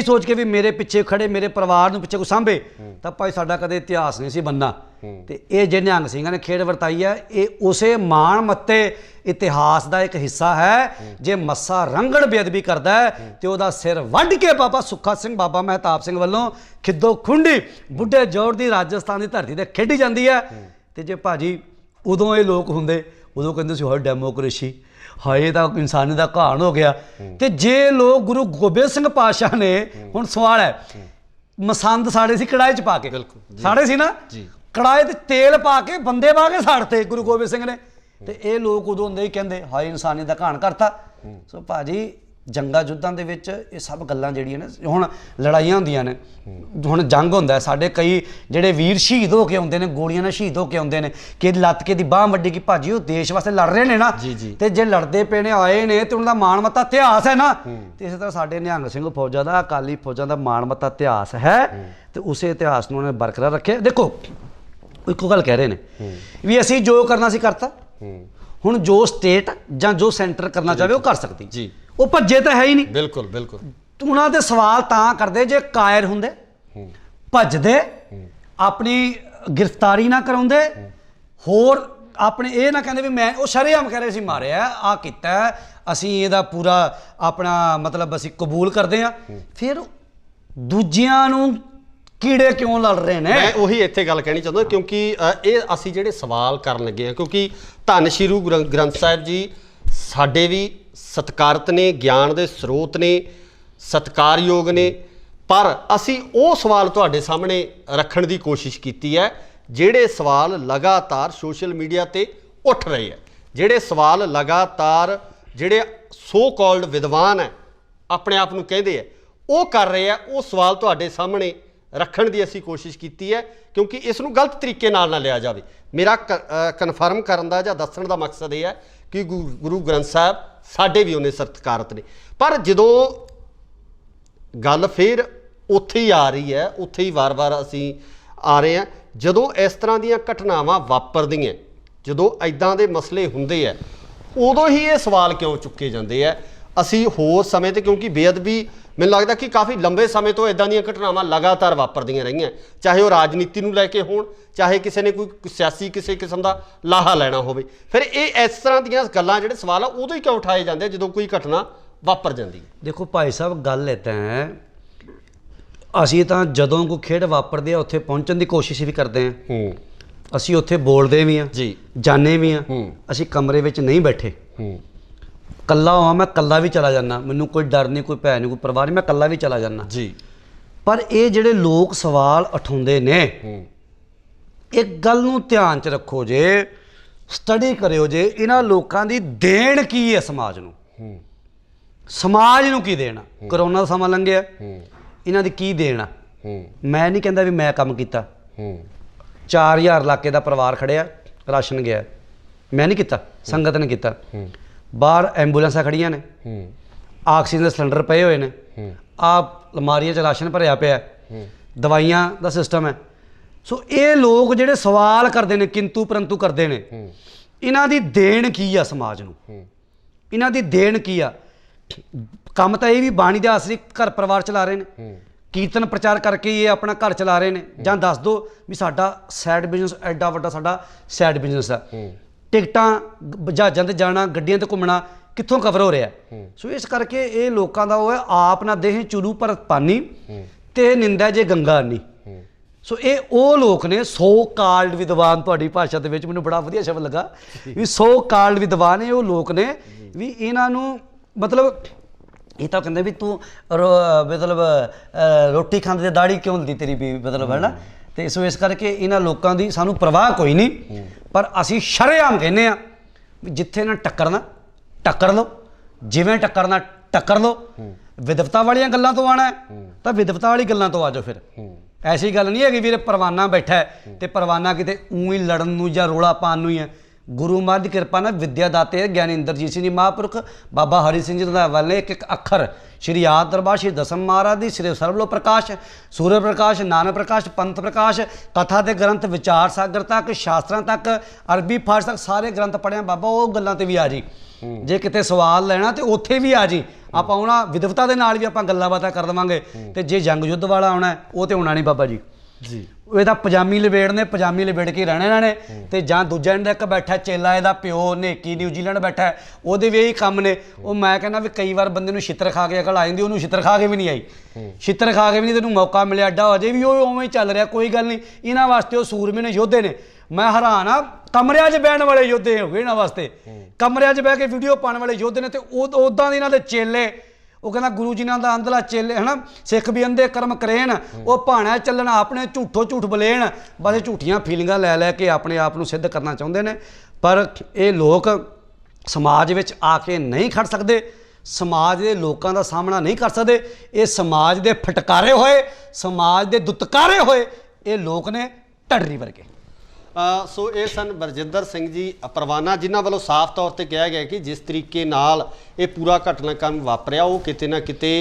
ਸੋਚ ਕੇ ਵੀ ਮੇਰੇ ਪਿੱਛੇ ਖੜੇ, ਮੇਰੇ ਪਰਿਵਾਰ ਨੂੰ ਪਿੱਛੇ ਕੋਈ ਸਾਂਭੇ, ਤਾਂ ਭਾਈ ਸਾਡਾ ਕਦੇ ਇਤਿਹਾਸ ਨਹੀਂ ਸੀ ਬਣਨਾ। ਤੇ ਇਹ ਜਿਹੜੇ ਨਿਹੰਗ ਸਿੰਘਾਂ ਨੇ ਖੇਡ ਵਰਤਾਈ ਹੈ, ਇਹ ਉਸੇ ਮਾਣ ਮੱਤੇ ਇਤਿਹਾਸ ਦਾ ਇੱਕ ਹਿੱਸਾ ਹੈ। ਜੇ ਮੱਸਾ ਰੰਗੜ ਬੇਅਦਬੀ ਕਰਦਾ ਹੈ ਤੇ ਉਹਦਾ ਸਿਰ ਵੱਢ ਕੇ ਬਾਬਾ ਸੁੱਖਾ ਸਿੰਘ, ਬਾਬਾ ਮਹਿਤਾਬ ਸਿੰਘ ਵੱਲੋਂ ਖਿੱਦੋ ਖੁੰਡੀ ਬੁੱਢੇ ਜੋੜ ਦੀ ਰਾਜਸਥਾਨ ਦੀ ਧਰਤੀ ਤੇ ਖੇਡੀ ਜਾਂਦੀ ਹੈ। ਤੇ ਜੇ ਭਾਜੀ ਉਦੋਂ ਇਹ ਲੋਕ ਹੁੰਦੇ, ਉਦੋਂ ਕਹਿੰਦੇ ਸੀ ਹਾਏ ਡੈਮੋਕ੍ਰੇਸੀ, ਹਾਏ ਤਾਂ ਇਨਸਾਨੀ ਦਾ ਘਾਣ ਹੋ ਗਿਆ। ਤੇ ਜੇ ਲੋਕ ਗੁਰੂ ਗੋਬਿੰਦ ਸਿੰਘ ਪਾਤਸ਼ਾਹ ਨੇ, ਹੁਣ ਸਵਾਲ ਹੈ, ਮਸੰਦ ਸਾੜੇ ਸੀ ਕੜਾਹੀ 'ਚ ਪਾ ਕੇ, ਸਾੜੇ ਸੀ ਨਾ, ਕੜਾਹੀ 'ਤੇ ਤੇਲ ਪਾ ਕੇ ਬੰਦੇ ਪਾ ਕੇ ਸਾੜਤੇ ਗੁਰੂ ਗੋਬਿੰਦ ਸਿੰਘ ਨੇ, ਤੇ ਇਹ ਲੋਕ ਉਦੋਂ ਹੁੰਦੇ ਹੀ ਕਹਿੰਦੇ ਹਾਏ ਇਨਸਾਨੀ ਦਾ ਘਾਣ ਕਰਤਾ। ਸੋ ਭਾਜੀ ਜੰਗਾਂ ਯੁੱਧਾਂ ਦੇ ਵਿੱਚ ਇਹ ਸਭ ਗੱਲਾਂ ਜਿਹੜੀਆਂ ਨੇ, ਹੁਣ ਲੜਾਈਆਂ ਹੁੰਦੀਆਂ ਨੇ, ਹੁਣ ਜੰਗ ਹੁੰਦਾ, ਸਾਡੇ ਕਈ ਜਿਹੜੇ ਵੀਰ ਸ਼ਹੀਦ ਹੋ ਕੇ ਆਉਂਦੇ ਨੇ, ਗੋਲੀਆਂ ਨਾਲ ਸ਼ਹੀਦ ਹੋ ਕੇ ਆਉਂਦੇ ਨੇ, ਕਿ ਲੱਤ ਕੇ ਦੀ ਬਾਂਹ ਵੱਡੀ ਕਿ ਭਾਜੀ ਉਹ ਦੇਸ਼ ਵਾਸਤੇ ਲੜ ਰਹੇ ਨੇ ਨਾ। ਤੇ ਜੇ ਲੜਦੇ ਪਏ ਨੇ, ਆਏ ਨੇ, ਤੇ ਉਹਨਾਂ ਦਾ ਮਾਣ ਮੱਤਾ ਇਤਿਹਾਸ ਹੈ ਨਾ। ਤੇ ਇਸੇ ਤਰ੍ਹਾਂ ਸਾਡੇ ਨਿਹੰਗ ਸਿੰਘ ਫੌਜਾਂ ਦਾ, ਅਕਾਲੀ ਫੌਜਾਂ ਦਾ ਮਾਣ ਮੱਤਾ ਇਤਿਹਾਸ ਹੈ, ਤੇ ਉਸੇ ਇਤਿਹਾਸ ਨੂੰ ਉਹਨੇ ਬਰਕਰਾਰ ਰੱਖਿਆ। ਦੇਖੋ ਇੱਕੋ ਗੱਲ ਕਹਿ ਰਹੇ ਨੇ ਵੀ ਅਸੀਂ ਜੋ ਕਰਨਾ ਸੀ ਕਰਤਾ, ਹੁਣ ਜੋ ਸਟੇਟ ਜਾਂ ਜੋ ਸੈਂਟਰ ਕਰਨਾ ਚਾਹਵੇ ਉਹ ਕਰ ਸਕਦੀ ਜੀ। ਉਹ ਭੱਜੇ ਤਾਂ ਹੈ ਹੀ ਨਹੀਂ। ਬਿਲਕੁਲ ਬਿਲਕੁਲ। ਉਹਨਾਂ ਦੇ ਸਵਾਲ ਤਾਂ ਕਰਦੇ ਜੇ ਕਾਇਰ ਹੁੰਦੇ, ਭੱਜਦੇ, ਆਪਣੀ ਗ੍ਰਿਫਤਾਰੀ ਨਾ ਕਰਾਉਂਦੇ, ਹੋਰ ਆਪਣੇ ਇਹ ਨਾ ਕਹਿੰਦੇ ਵੀ ਮੈਂ, ਉਹ ਸ਼ਰੇਆਮ ਕਹਿ ਰਹੇ ਸੀ ਮਾਰਿਆ, ਆਹ ਕੀਤਾ, ਅਸੀਂ ਇਹਦਾ ਪੂਰਾ ਆਪਣਾ ਮਤਲਬ ਅਸੀਂ ਕਬੂਲ ਕਰਦੇ ਹਾਂ। ਫਿਰ ਦੂਜਿਆਂ ਨੂੰ ਕੀੜੇ ਕਿਉਂ ਲੜ ਰਹੇ ਨੇ? ਮੈਂ ਉਹੀ ਇੱਥੇ ਗੱਲ ਕਹਿਣੀ ਚਾਹੁੰਦਾ, ਕਿਉਂਕਿ ਇਹ ਅਸੀਂ ਜਿਹੜੇ ਸਵਾਲ ਕਰਨ ਲੱਗੇ ਹਾਂ, ਕਿਉਂਕਿ ਧੰਨ ਸ਼੍ਰੀ ਗੁਰੂ ਗ੍ਰੰਥ ਸਾਹਿਬ ਜੀ ਸਾਡੇ ਵੀ ਸਤਿਕਾਰਤ ਨੇ, ਗਿਆਨ ਦੇ ਸਰੋਤ ਨੇ, ਸਤਿਕਾਰਯੋਗ ਨੇ, ਪਰ ਅਸੀਂ ਉਹ ਸਵਾਲ ਤੁਹਾਡੇ ਸਾਹਮਣੇ ਰੱਖਣ ਦੀ ਕੋਸ਼ਿਸ਼ ਕੀਤੀ ਹੈ ਜਿਹੜੇ ਸਵਾਲ ਲਗਾਤਾਰ ਸੋਸ਼ਲ ਮੀਡੀਆ ਤੇ ਉੱਠ ਰਹੇ ਹੈ, ਜਿਹੜੇ ਸਵਾਲ ਲਗਾਤਾਰ ਜਿਹੜੇ ਸੋ ਕਾਲਡ ਵਿਦਵਾਨ ਹੈ, ਆਪਣੇ ਆਪ ਨੂੰ ਕਹਿੰਦੇ ਆ, ਉਹ ਕਰ ਰਹੇ ਆ। ਉਹ ਸਵਾਲ ਤੁਹਾਡੇ ਸਾਹਮਣੇ ਰੱਖਣ ਦੀ ਅਸੀਂ ਕੋਸ਼ਿਸ਼ ਕੀਤੀ ਹੈ, ਕਿਉਂਕਿ ਇਸ ਨੂੰ ਗਲਤ ਤਰੀਕੇ ਨਾਲ ਨਾ ਲਿਆ ਜਾਵੇ। ਮੇਰਾ ਕਨਫਰਮ ਕਰਨ ਦਾ ਜਾਂ ਦੱਸਣ ਦਾ ਮਕਸਦ ਇਹ ਹੈ ਕਿ ਗੁਰੂ ਗ੍ਰੰਥ ਸਾਹਿਬ ਸਾਡੇ ਵੀ ਉਹਨੇ ਸਤਿਕਾਰਤ ਨੇ। ਪਰ ਜਦੋਂ ਗੱਲ ਫਿਰ ਉੱਥੇ ਹੀ ਆ ਰਹੀ ਹੈ, ਉੱਥੇ ਹੀ ਵਾਰ-ਵਾਰ ਅਸੀਂ ਆ ਰਹੇ ਹਾਂ, ਜਦੋਂ ਇਸ ਤਰ੍ਹਾਂ ਦੀਆਂ ਘਟਨਾਵਾਂ ਵਾਪਰਦੀਆਂ, ਜਦੋਂ ਇੱਦਾਂ ਦੇ ਮਸਲੇ ਹੁੰਦੇ ਆ, ਉਦੋਂ ਹੀ ਇਹ ਸਵਾਲ ਕਿਉਂ ਚੁੱਕੇ ਜਾਂਦੇ ਆ। ਅਸੀਂ ਹੋਰ ਸਮੇਂ 'ਤੇ, ਕਿਉਂਕਿ ਬੇਅਦਬੀ ਮੈਨੂੰ ਲੱਗਦਾ ਕਿ ਕਾਫੀ ਲੰਬੇ ਸਮੇਂ ਤੋਂ ਇੱਦਾਂ ਦੀਆਂ ਘਟਨਾਵਾਂ ਲਗਾਤਾਰ ਵਾਪਰਦੀਆਂ ਰਹੀਆਂ, ਚਾਹੇ ਉਹ ਰਾਜਨੀਤੀ ਨੂੰ ਲੈ ਕੇ ਹੋਣ, ਚਾਹੇ ਕਿਸੇ ਨੇ ਕੋਈ ਸਿਆਸੀ ਕਿਸੇ ਕਿਸਮ ਦਾ ਲਾਹਾ ਲੈਣਾ ਹੋਵੇ। ਫਿਰ ਇਹ ਇਸ ਤਰ੍ਹਾਂ ਦੀਆਂ ਗੱਲਾਂ, ਜਿਹੜੇ ਸਵਾਲ ਆ, ਉਦੋਂ ਹੀ ਕਿਉਂ ਉਠਾਏ ਜਾਂਦੇ ਜਦੋਂ ਕੋਈ ਘਟਨਾ ਵਾਪਰ ਜਾਂਦੀ ਹੈ? ਦੇਖੋ ਭਾਈ ਸਾਹਿਬ, ਗੱਲ ਇੱਦਾਂ ਹੈ, ਅਸੀਂ ਤਾਂ ਜਦੋਂ ਕੋਈ ਖੇਡ ਵਾਪਰਦੇ ਆ ਉੱਥੇ ਪਹੁੰਚਣ ਦੀ ਕੋਸ਼ਿਸ਼ ਵੀ ਕਰਦੇ ਹਾਂ, ਅਸੀਂ ਉੱਥੇ ਬੋਲਦੇ ਵੀ ਹਾਂ ਜੀ, ਜਾਣੇ ਵੀ ਹਾਂ। ਅਸੀਂ ਕਮਰੇ ਵਿੱਚ ਨਹੀਂ ਬੈਠੇ, ਕੱਲਾ ਹੋਵਾਂ ਮੈਂ ਕੱਲਾ ਵੀ ਚਲਾ ਜਾਂਦਾ, ਮੈਨੂੰ ਕੋਈ ਡਰ ਨਹੀਂ, ਕੋਈ ਭੈ ਨਹੀਂ, ਕੋਈ ਪਰਵਾਹ ਨਹੀਂ, ਮੈਂ ਕੱਲਾ ਵੀ ਚਲਾ ਜਾਂਦਾ ਜੀ। ਪਰ ਇਹ ਜਿਹੜੇ ਲੋਕ ਸਵਾਲ ਉਠਾਉਂਦੇ ਨੇ, ਇੱਕ ਗੱਲ ਨੂੰ ਧਿਆਨ 'ਚ ਰੱਖੋ ਜੇ, ਸਟੱਡੀ ਕਰਿਓ ਜੇ, ਇਹਨਾਂ ਲੋਕਾਂ ਦੀ ਦੇਣ ਕੀ ਹੈ ਸਮਾਜ ਨੂੰ, ਸਮਾਜ ਨੂੰ ਕੀ ਦੇਣਾ? ਕਰੋਨਾ ਦਾ ਸਮਾਂ ਲੰਘਿਆ, ਇਹਨਾਂ ਦੀ ਕੀ ਦੇਣਾ? ਮੈਂ ਨਹੀਂ ਕਹਿੰਦਾ ਵੀ ਮੈਂ ਕੰਮ ਕੀਤਾ, 4000 ਇਲਾਕੇ ਦਾ ਪਰਿਵਾਰ ਖੜਿਆ, ਰਾਸ਼ਨ ਗਿਆ, ਮੈਂ ਨਹੀਂ ਕੀਤਾ, ਸੰਗਤ ਨੇ ਕੀਤਾ। ਬਾਹਰ ਐਂਬੂਲੈਂਸਾਂ ਖੜੀਆਂ ਨੇ, ਆਕਸੀਜਨ ਦੇ ਸਿਲੰਡਰ ਪਏ ਹੋਏ ਨੇ, ਆਹ ਅਲਮਾਰੀਆਂ 'ਚ ਰਾਸ਼ਨ ਭਰਿਆ ਪਿਆ, ਦਵਾਈਆਂ ਦਾ ਸਿਸਟਮ ਹੈ। ਸੋ ਇਹ ਲੋਕ ਜਿਹੜੇ ਸਵਾਲ ਕਰਦੇ ਨੇ, ਕਿੰਤੂ ਪਰੰਤੂ ਕਰਦੇ ਨੇ, ਇਹਨਾਂ ਦੀ ਦੇਣ ਕੀ ਆ ਸਮਾਜ ਨੂੰ? ਇਹਨਾਂ ਦੀ ਦੇਣ ਕੀ ਆ? ਕੰਮ ਤਾਂ ਇਹ ਵੀ ਬਾਣੀ ਦੇ ਆਸਰੇ ਘਰ ਪਰਿਵਾਰ ਚਲਾ ਰਹੇ ਨੇ, ਕੀਰਤਨ ਪ੍ਰਚਾਰ ਕਰਕੇ ਹੀ ਇਹ ਆਪਣਾ ਘਰ ਚਲਾ ਰਹੇ ਨੇ। ਜਾਂ ਦੱਸ ਦਿਓ ਵੀ ਸਾਡਾ ਸਾਈਡ ਬਿਜ਼ਨਸ ਐਡਾ ਵੱਡਾ ਸਾਡਾ ਸਾਈਡ ਬਿਜ਼ਨਸ ਆ, ਟਿਕਟਾਂ ਜਹਾਜ਼ਾਂ ਤੇ ਜਾਣਾ, ਗੱਡੀਆਂ ਤੇ ਘੁੰਮਣਾ ਕਿੱਥੋਂ ਕਵਰ ਹੋ ਰਿਹਾ। ਸੋ ਇਸ ਕਰਕੇ ਇਹ ਲੋਕਾਂ ਦਾ ਉਹ ਹੈ, ਆਪ ਨਾ ਦੇਹ ਚੁਰੂ ਭਰਤ ਪਾਨੀ ਤੇ ਨਿੰਦਾ ਜੇ ਗੰਗਾ ਨਹੀਂ। ਸੋ ਇਹ ਉਹ ਲੋਕ ਨੇ ਸੋ ਕਾਲਡ ਵਿਦਵਾਨ, ਤੁਹਾਡੀ ਭਾਸ਼ਾ ਦੇ ਵਿੱਚ ਮੈਨੂੰ ਬੜਾ ਵਧੀਆ ਸ਼ਬਦ ਲੱਗਾ ਵੀ ਸੋ ਕਾਲਡ ਵਿਦਵਾਨ, ਇਹ ਉਹ ਲੋਕ ਨੇ ਵੀ ਇਹਨਾਂ ਨੂੰ ਮਤਲਬ ਇਹ ਤਾਂ ਕਹਿੰਦੇ ਵੀ ਤੂੰ ਮਤਲਬ ਰੋਟੀ ਖਾਂਦੇ ਤੇ ਦਾੜੀ ਕਿਉਂ ਹੁੰਦੀ ਤੇਰੀ ਵੀ ਮਤਲਬ ਹੈ ਨਾ। ਤੇ ਸੋ ਇਸ ਕਰਕੇ ਇਹਨਾਂ ਲੋਕਾਂ ਦੀ ਸਾਨੂੰ ਪਰਵਾਹ ਕੋਈ ਨਹੀਂ, ਪਰ ਅਸੀਂ ਸ਼ਰੇਆਮ ਕਹਿੰਦੇ ਆ ਵੀ ਜਿੱਥੇ ਨਾ ਟੱਕਰਨਾ ਟੱਕਰ ਲਓ, ਜਿਵੇਂ ਟੱਕਰਨਾ ਟੱਕਰ ਲਓ। ਵਿਦਵਤਾ ਵਾਲੀਆਂ ਗੱਲਾਂ ਤੋਂ ਆਣਾ ਤਾਂ ਵਿਦਵਤਾ ਵਾਲੀ ਗੱਲਾਂ ਤੋਂ ਆ ਜਾਓ। ਫਿਰ ਐਸੀ ਗੱਲ ਨਹੀਂ ਹੈਗੀ ਵੀਰੇ ਪਰਵਾਨਾ ਬੈਠਾ ਹੈ ਤੇ ਪਰਵਾਨਾ ਕਿਤੇ ਊਂ ਹੀ ਲੜਨ ਨੂੰ ਜਾਂ ਰੋਲਾ ਪਾਉਣ ਨੂੰ ਹੀ ਹੈ। ਗੁਰੂ ਮਹਾਰਾਜ ਦੀ ਕਿਰਪਾ ਨਾਲ ਵਿਦਿਆ ਦਾਤੇ ਗਿਆਨੀ ਇੰਦਰਜੀਤ ਸਿੰਘ ਜੀ ਮਹਾਂਪੁਰਖ, ਬਾਬਾ ਹਰੀ ਸਿੰਘ ਜੀ ਰੰਧਾਵਾ ਨੇ ਇੱਕ ਇੱਕ ਅੱਖਰ ਸ਼੍ਰੀ ਆਦਿ ਦਰਬਾਰ ਸ਼੍ਰੀ ਦਸਮ ਮਹਾਰਾਜ ਦੀ, ਸ਼੍ਰੀ ਸਰਬਲੋਕ ਪ੍ਰਕਾਸ਼, ਸੂਰਜ ਪ੍ਰਕਾਸ਼, ਨਾਨਕ ਪ੍ਰਕਾਸ਼, ਪੰਥ ਪ੍ਰਕਾਸ਼, ਕਥਾ ਦੇ ਗ੍ਰੰਥ, ਵਿਚਾਰ ਸਾਗਰ ਤੱਕ, ਸ਼ਾਸਤਰਾਂ ਤੱਕ, ਅਰਬੀ ਫਾਰਸ ਤੱਕ ਸਾਰੇ ਗ੍ਰੰਥ ਪੜ੍ਹਿਆ ਬਾਬਾ। ਉਹ ਗੱਲਾਂ ਤੇ ਵੀ ਆ ਜੀ, ਜੇ ਕਿਤੇ ਸਵਾਲ ਲੈਣਾ ਤੇ ਉੱਥੇ ਵੀ ਆ ਜੀ। ਆਪਾਂ ਆਉਣਾ ਵਿਦਵਤਾ ਦੇ ਨਾਲ ਵੀ ਆਪਾਂ ਗੱਲਾਂ ਬਾਤਾਂ ਕਰ ਦੇਵਾਂਗੇ। ਤੇ ਜੇ ਜੰਗ ਯੁੱਧ ਵਾਲਾ ਆਉਣਾ ਉਹ ਤੇ ਹੋਣਾ ਨਹੀਂ ਬਾਬਾ ਜੀ। ਇਹਦਾ ਪਜਾਮੀ ਲਵੇੜਨੇ, ਪਜਾਮੀ ਲਵੇੜ ਕੇ ਰਹਿਣਾ ਇਹਨਾਂ ਨੇ। ਤੇ ਜਾਂ ਦੂਜਾ ਇਹਦਾ ਇੱਕ ਬੈਠਾ ਚੇਲਾ, ਇਹਦਾ ਪਿਓ ਨੇਕੀ ਨਿਊਜ਼ੀਲੈਂਡ ਬੈਠਾ, ਉਹਦੇ ਵੀ ਇਹੀ ਕੰਮ ਨੇ। ਉਹ ਮੈਂ ਕਹਿੰਦਾ ਵੀ ਕਈ ਵਾਰ ਬੰਦੇ ਨੂੰ ਛਿੱਤਰ ਖਾ ਕੇ ਅਕਲ ਆ ਜਾਂਦੀ, ਉਹਨੂੰ ਛਿੱਤਰ ਖਾ ਕੇ ਵੀ ਨਹੀਂ ਆਈ। ਛਿੱਤਰ ਖਾ ਕੇ ਵੀ ਨਹੀਂ, ਤੈਨੂੰ ਮੌਕਾ ਮਿਲਿਆ ਅੱਡਾ ਅਜੇ ਵੀ ਉਹ ਉਵੇਂ ਹੀ ਚੱਲ ਰਿਹਾ, ਕੋਈ ਗੱਲ ਨਹੀਂ। ਇਹਨਾਂ ਵਾਸਤੇ ਉਹ ਸੂਰਮੇ ਨੇ, ਯੋਧੇ ਨੇ। ਮੈਂ ਹੈਰਾਨ ਆ, ਕਮਰਿਆਂ 'ਚ ਬਹਿਣ ਵਾਲੇ ਯੋਧੇ ਹੋ ਗਏ ਇਹਨਾਂ ਵਾਸਤੇ, ਕਮਰਿਆਂ 'ਚ ਬਹਿ ਕੇ ਵੀਡੀਓ ਪਾਉਣ ਵਾਲੇ ਯੋਧੇ ਨੇ। ਤੇ ਉੱਦਾਂ ਦੇ ਇਹਨਾਂ ਦੇ ਚੇਲੇ, ਉਹ ਕਹਿੰਦਾ ਗੁਰੂ ਜੀ ਨਾਲ ਦਾ ਅੰਧਲਾ ਚੇਲੇ ਹੈ ਨਾ, ਸਿੱਖ ਵੀ ਅੰਧੇ ਕਰਮ ਕਰੇਨ, ਉਹ ਭਾਣਾ ਚੱਲਣਾ ਆਪਣੇ ਝੂਠੋ ਝੂਠ ਬਲੇਣ। ਬਸ ਝੂਠੀਆਂ ਫੀਲਿੰਗਾਂ ਲੈ ਲੈ ਕੇ ਆਪਣੇ ਆਪ ਨੂੰ ਸਿੱਧ ਕਰਨਾ ਚਾਹੁੰਦੇ ਨੇ। ਪਰ ਇਹ ਲੋਕ ਸਮਾਜ ਵਿੱਚ ਆ ਕੇ ਨਹੀਂ ਖੜ ਸਕਦੇ, ਸਮਾਜ ਦੇ ਲੋਕਾਂ ਦਾ ਸਾਹਮਣਾ ਨਹੀਂ ਕਰ ਸਕਦੇ। ਇਹ ਸਮਾਜ ਦੇ ਫਟਕਾਰੇ ਹੋਏ, ਸਮਾਜ ਦੇ ਦੁਤਕਾਰੇ ਹੋਏ ਇਹ ਲੋਕ ਨੇ, ਢੱਡਰੀ ਵਰਗੇ। ਸੋ ਇਹ ਸਨ ਬਰਜਿੰਦਰ ਸਿੰਘ ਜੀ ਪਰਵਾਨਾ, ਜਿਨ੍ਹਾਂ ਵੱਲੋਂ ਸਾਫ਼ ਤੌਰ ਤੇ ਕਿਹਾ ਗਿਆ ਕਿ ਜਿਸ ਤਰੀਕੇ ਨਾਲ ਇਹ ਪੂਰਾ ਘਟਨਾਕ੍ਰਮ ਵਾਪਰਿਆ ਉਹ ਕਿਤੇ ਨਾ ਕਿਤੇ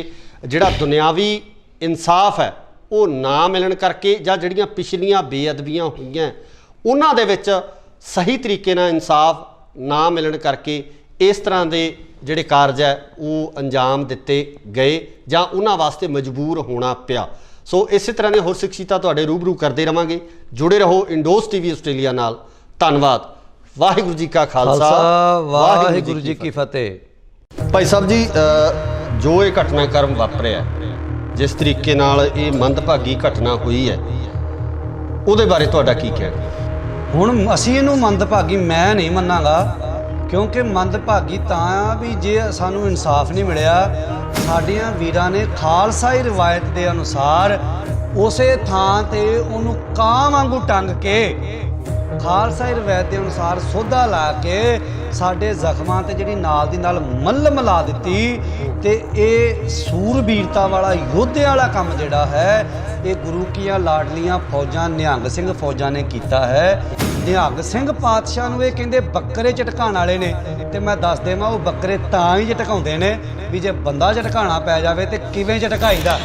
ਜਿਹੜਾ ਦੁਨਿਆਵੀ ਇਨਸਾਫ ਹੈ ਉਹ ਨਾ ਮਿਲਣ ਕਰਕੇ, ਜਾਂ ਜਿਹੜੀਆਂ ਪਿਛਲੀਆਂ ਬੇਅਦਬੀਆਂ ਹੋਈਆਂ ਉਹਨਾਂ ਦੇ ਵਿੱਚ ਸਹੀ ਤਰੀਕੇ ਨਾਲ ਇਨਸਾਫ ਨਾ ਮਿਲਣ ਕਰਕੇ ਇਸ ਤਰ੍ਹਾਂ ਦੇ ਜਿਹੜੇ ਕਾਰਜ ਹੈ ਉਹ ਅੰਜਾਮ ਦਿੱਤੇ ਗਏ ਜਾਂ ਉਹਨਾਂ ਵਾਸਤੇ ਮਜਬੂਰ ਹੋਣਾ ਪਿਆ। ਸੋ ਇਸੇ ਤਰ੍ਹਾਂ ਦੇ ਹੋਰ ਸਿੱਖਿਤਾ ਤੁਹਾਡੇ ਰੂਬਰੂ ਕਰਦੇ ਰਵਾਂਗੇ। ਜੁੜੇ ਰਹੋ ਇੰਡੋਸ ਟੀਵੀ ਆਸਟ੍ਰੇਲੀਆ ਨਾਲ। ਧੰਨਵਾਦ। ਵਾਹਿਗੁਰੂ ਜੀ ਕਾ ਖਾਲਸਾ, ਵਾਹਿਗੁਰੂ ਜੀ ਕੀ ਫਤਿਹ। ਭਾਈ ਸਾਹਿਬ ਜੀ, ਜੋ ਇਹ ਘਟਨਾਕ੍ਰਮ ਵਾਪਰਿਆ, ਜਿਸ ਤਰੀਕੇ ਨਾਲ ਇਹ ਮੰਦਭਾਗੀ ਘਟਨਾ ਹੋਈ ਹੈ, ਉਹਦੇ ਬਾਰੇ ਤੁਹਾਡਾ ਕੀ ਕਹਿਣਾ? ਹੁਣ ਅਸੀਂ ਇਹਨੂੰ ਮੰਦਭਾਗੀ ਮੈਂ ਨਹੀਂ ਮੰਨਾਂਗਾ, ਕਿਉਂਕਿ ਮੰਦਭਾਗੀ ਤਾਂ ਵੀ ਜੇ ਸਾਨੂੰ ਇਨਸਾਫ ਨਹੀਂ ਮਿਲਿਆ। ਸਾਡੀਆਂ ਵੀਰਾਂ ਨੇ ਖਾਲਸਾਈ ਰਿਵਾਇਤ ਦੇ ਅਨੁਸਾਰ ਉਸੇ ਥਾਂ ਤੇ ਉਹਨੂੰ ਕਾਂ ਵਾਂਗੂ ਟੰਗ ਕੇ, ਖਾਲਸਾਈ ਰਿਵਾਇਤ ਦੇ ਅਨੁਸਾਰ ਸੋਧਾ ਲਾ ਕੇ ਸਾਡੇ ਜ਼ਖਮਾਂ ਤੇ ਜਿਹੜੀ ਨਾਲ ਦੀ ਨਾਲ ਮੱਲਮ ਲਾ ਦਿੱਤੀ। ਤੇ ਇਹ ਸੂਰਬੀਰਤਾ ਵਾਲਾ, ਯੋਧਿਆਂ ਵਾਲਾ ਕੰਮ ਜਿਹੜਾ ਹੈ ਇਹ ਗੁਰੂ ਕੀਆਂ ਲਾਡਲੀਆਂ ਫੌਜਾਂ, ਨਿਹੰਗ ਸਿੰਘ ਫੌਜਾਂ ਨੇ ਕੀਤਾ ਹੈ। ਨਿਹੰਗ ਸਿੰਘ ਪਾਤਸ਼ਾਹ ਨੂੰ ਇਹ ਕਹਿੰਦੇ ਬੱਕਰੇ ਝਟਕਾਉਣ ਵਾਲੇ ਨੇ। ਤੇ ਮੈਂ ਦੱਸ ਦੇਵਾਂ, ਉਹ ਬੱਕਰੇ ਤਾਂ ਹੀ ਝਟਕਾਉਂਦੇ ਨੇ ਵੀ ਜੇ ਬੰਦਾ ਝਟਕਾਉਣਾ ਪੈ ਜਾਵੇ ਤੇ ਕਿਵੇਂ ਝਟਕਾਈਦਾ।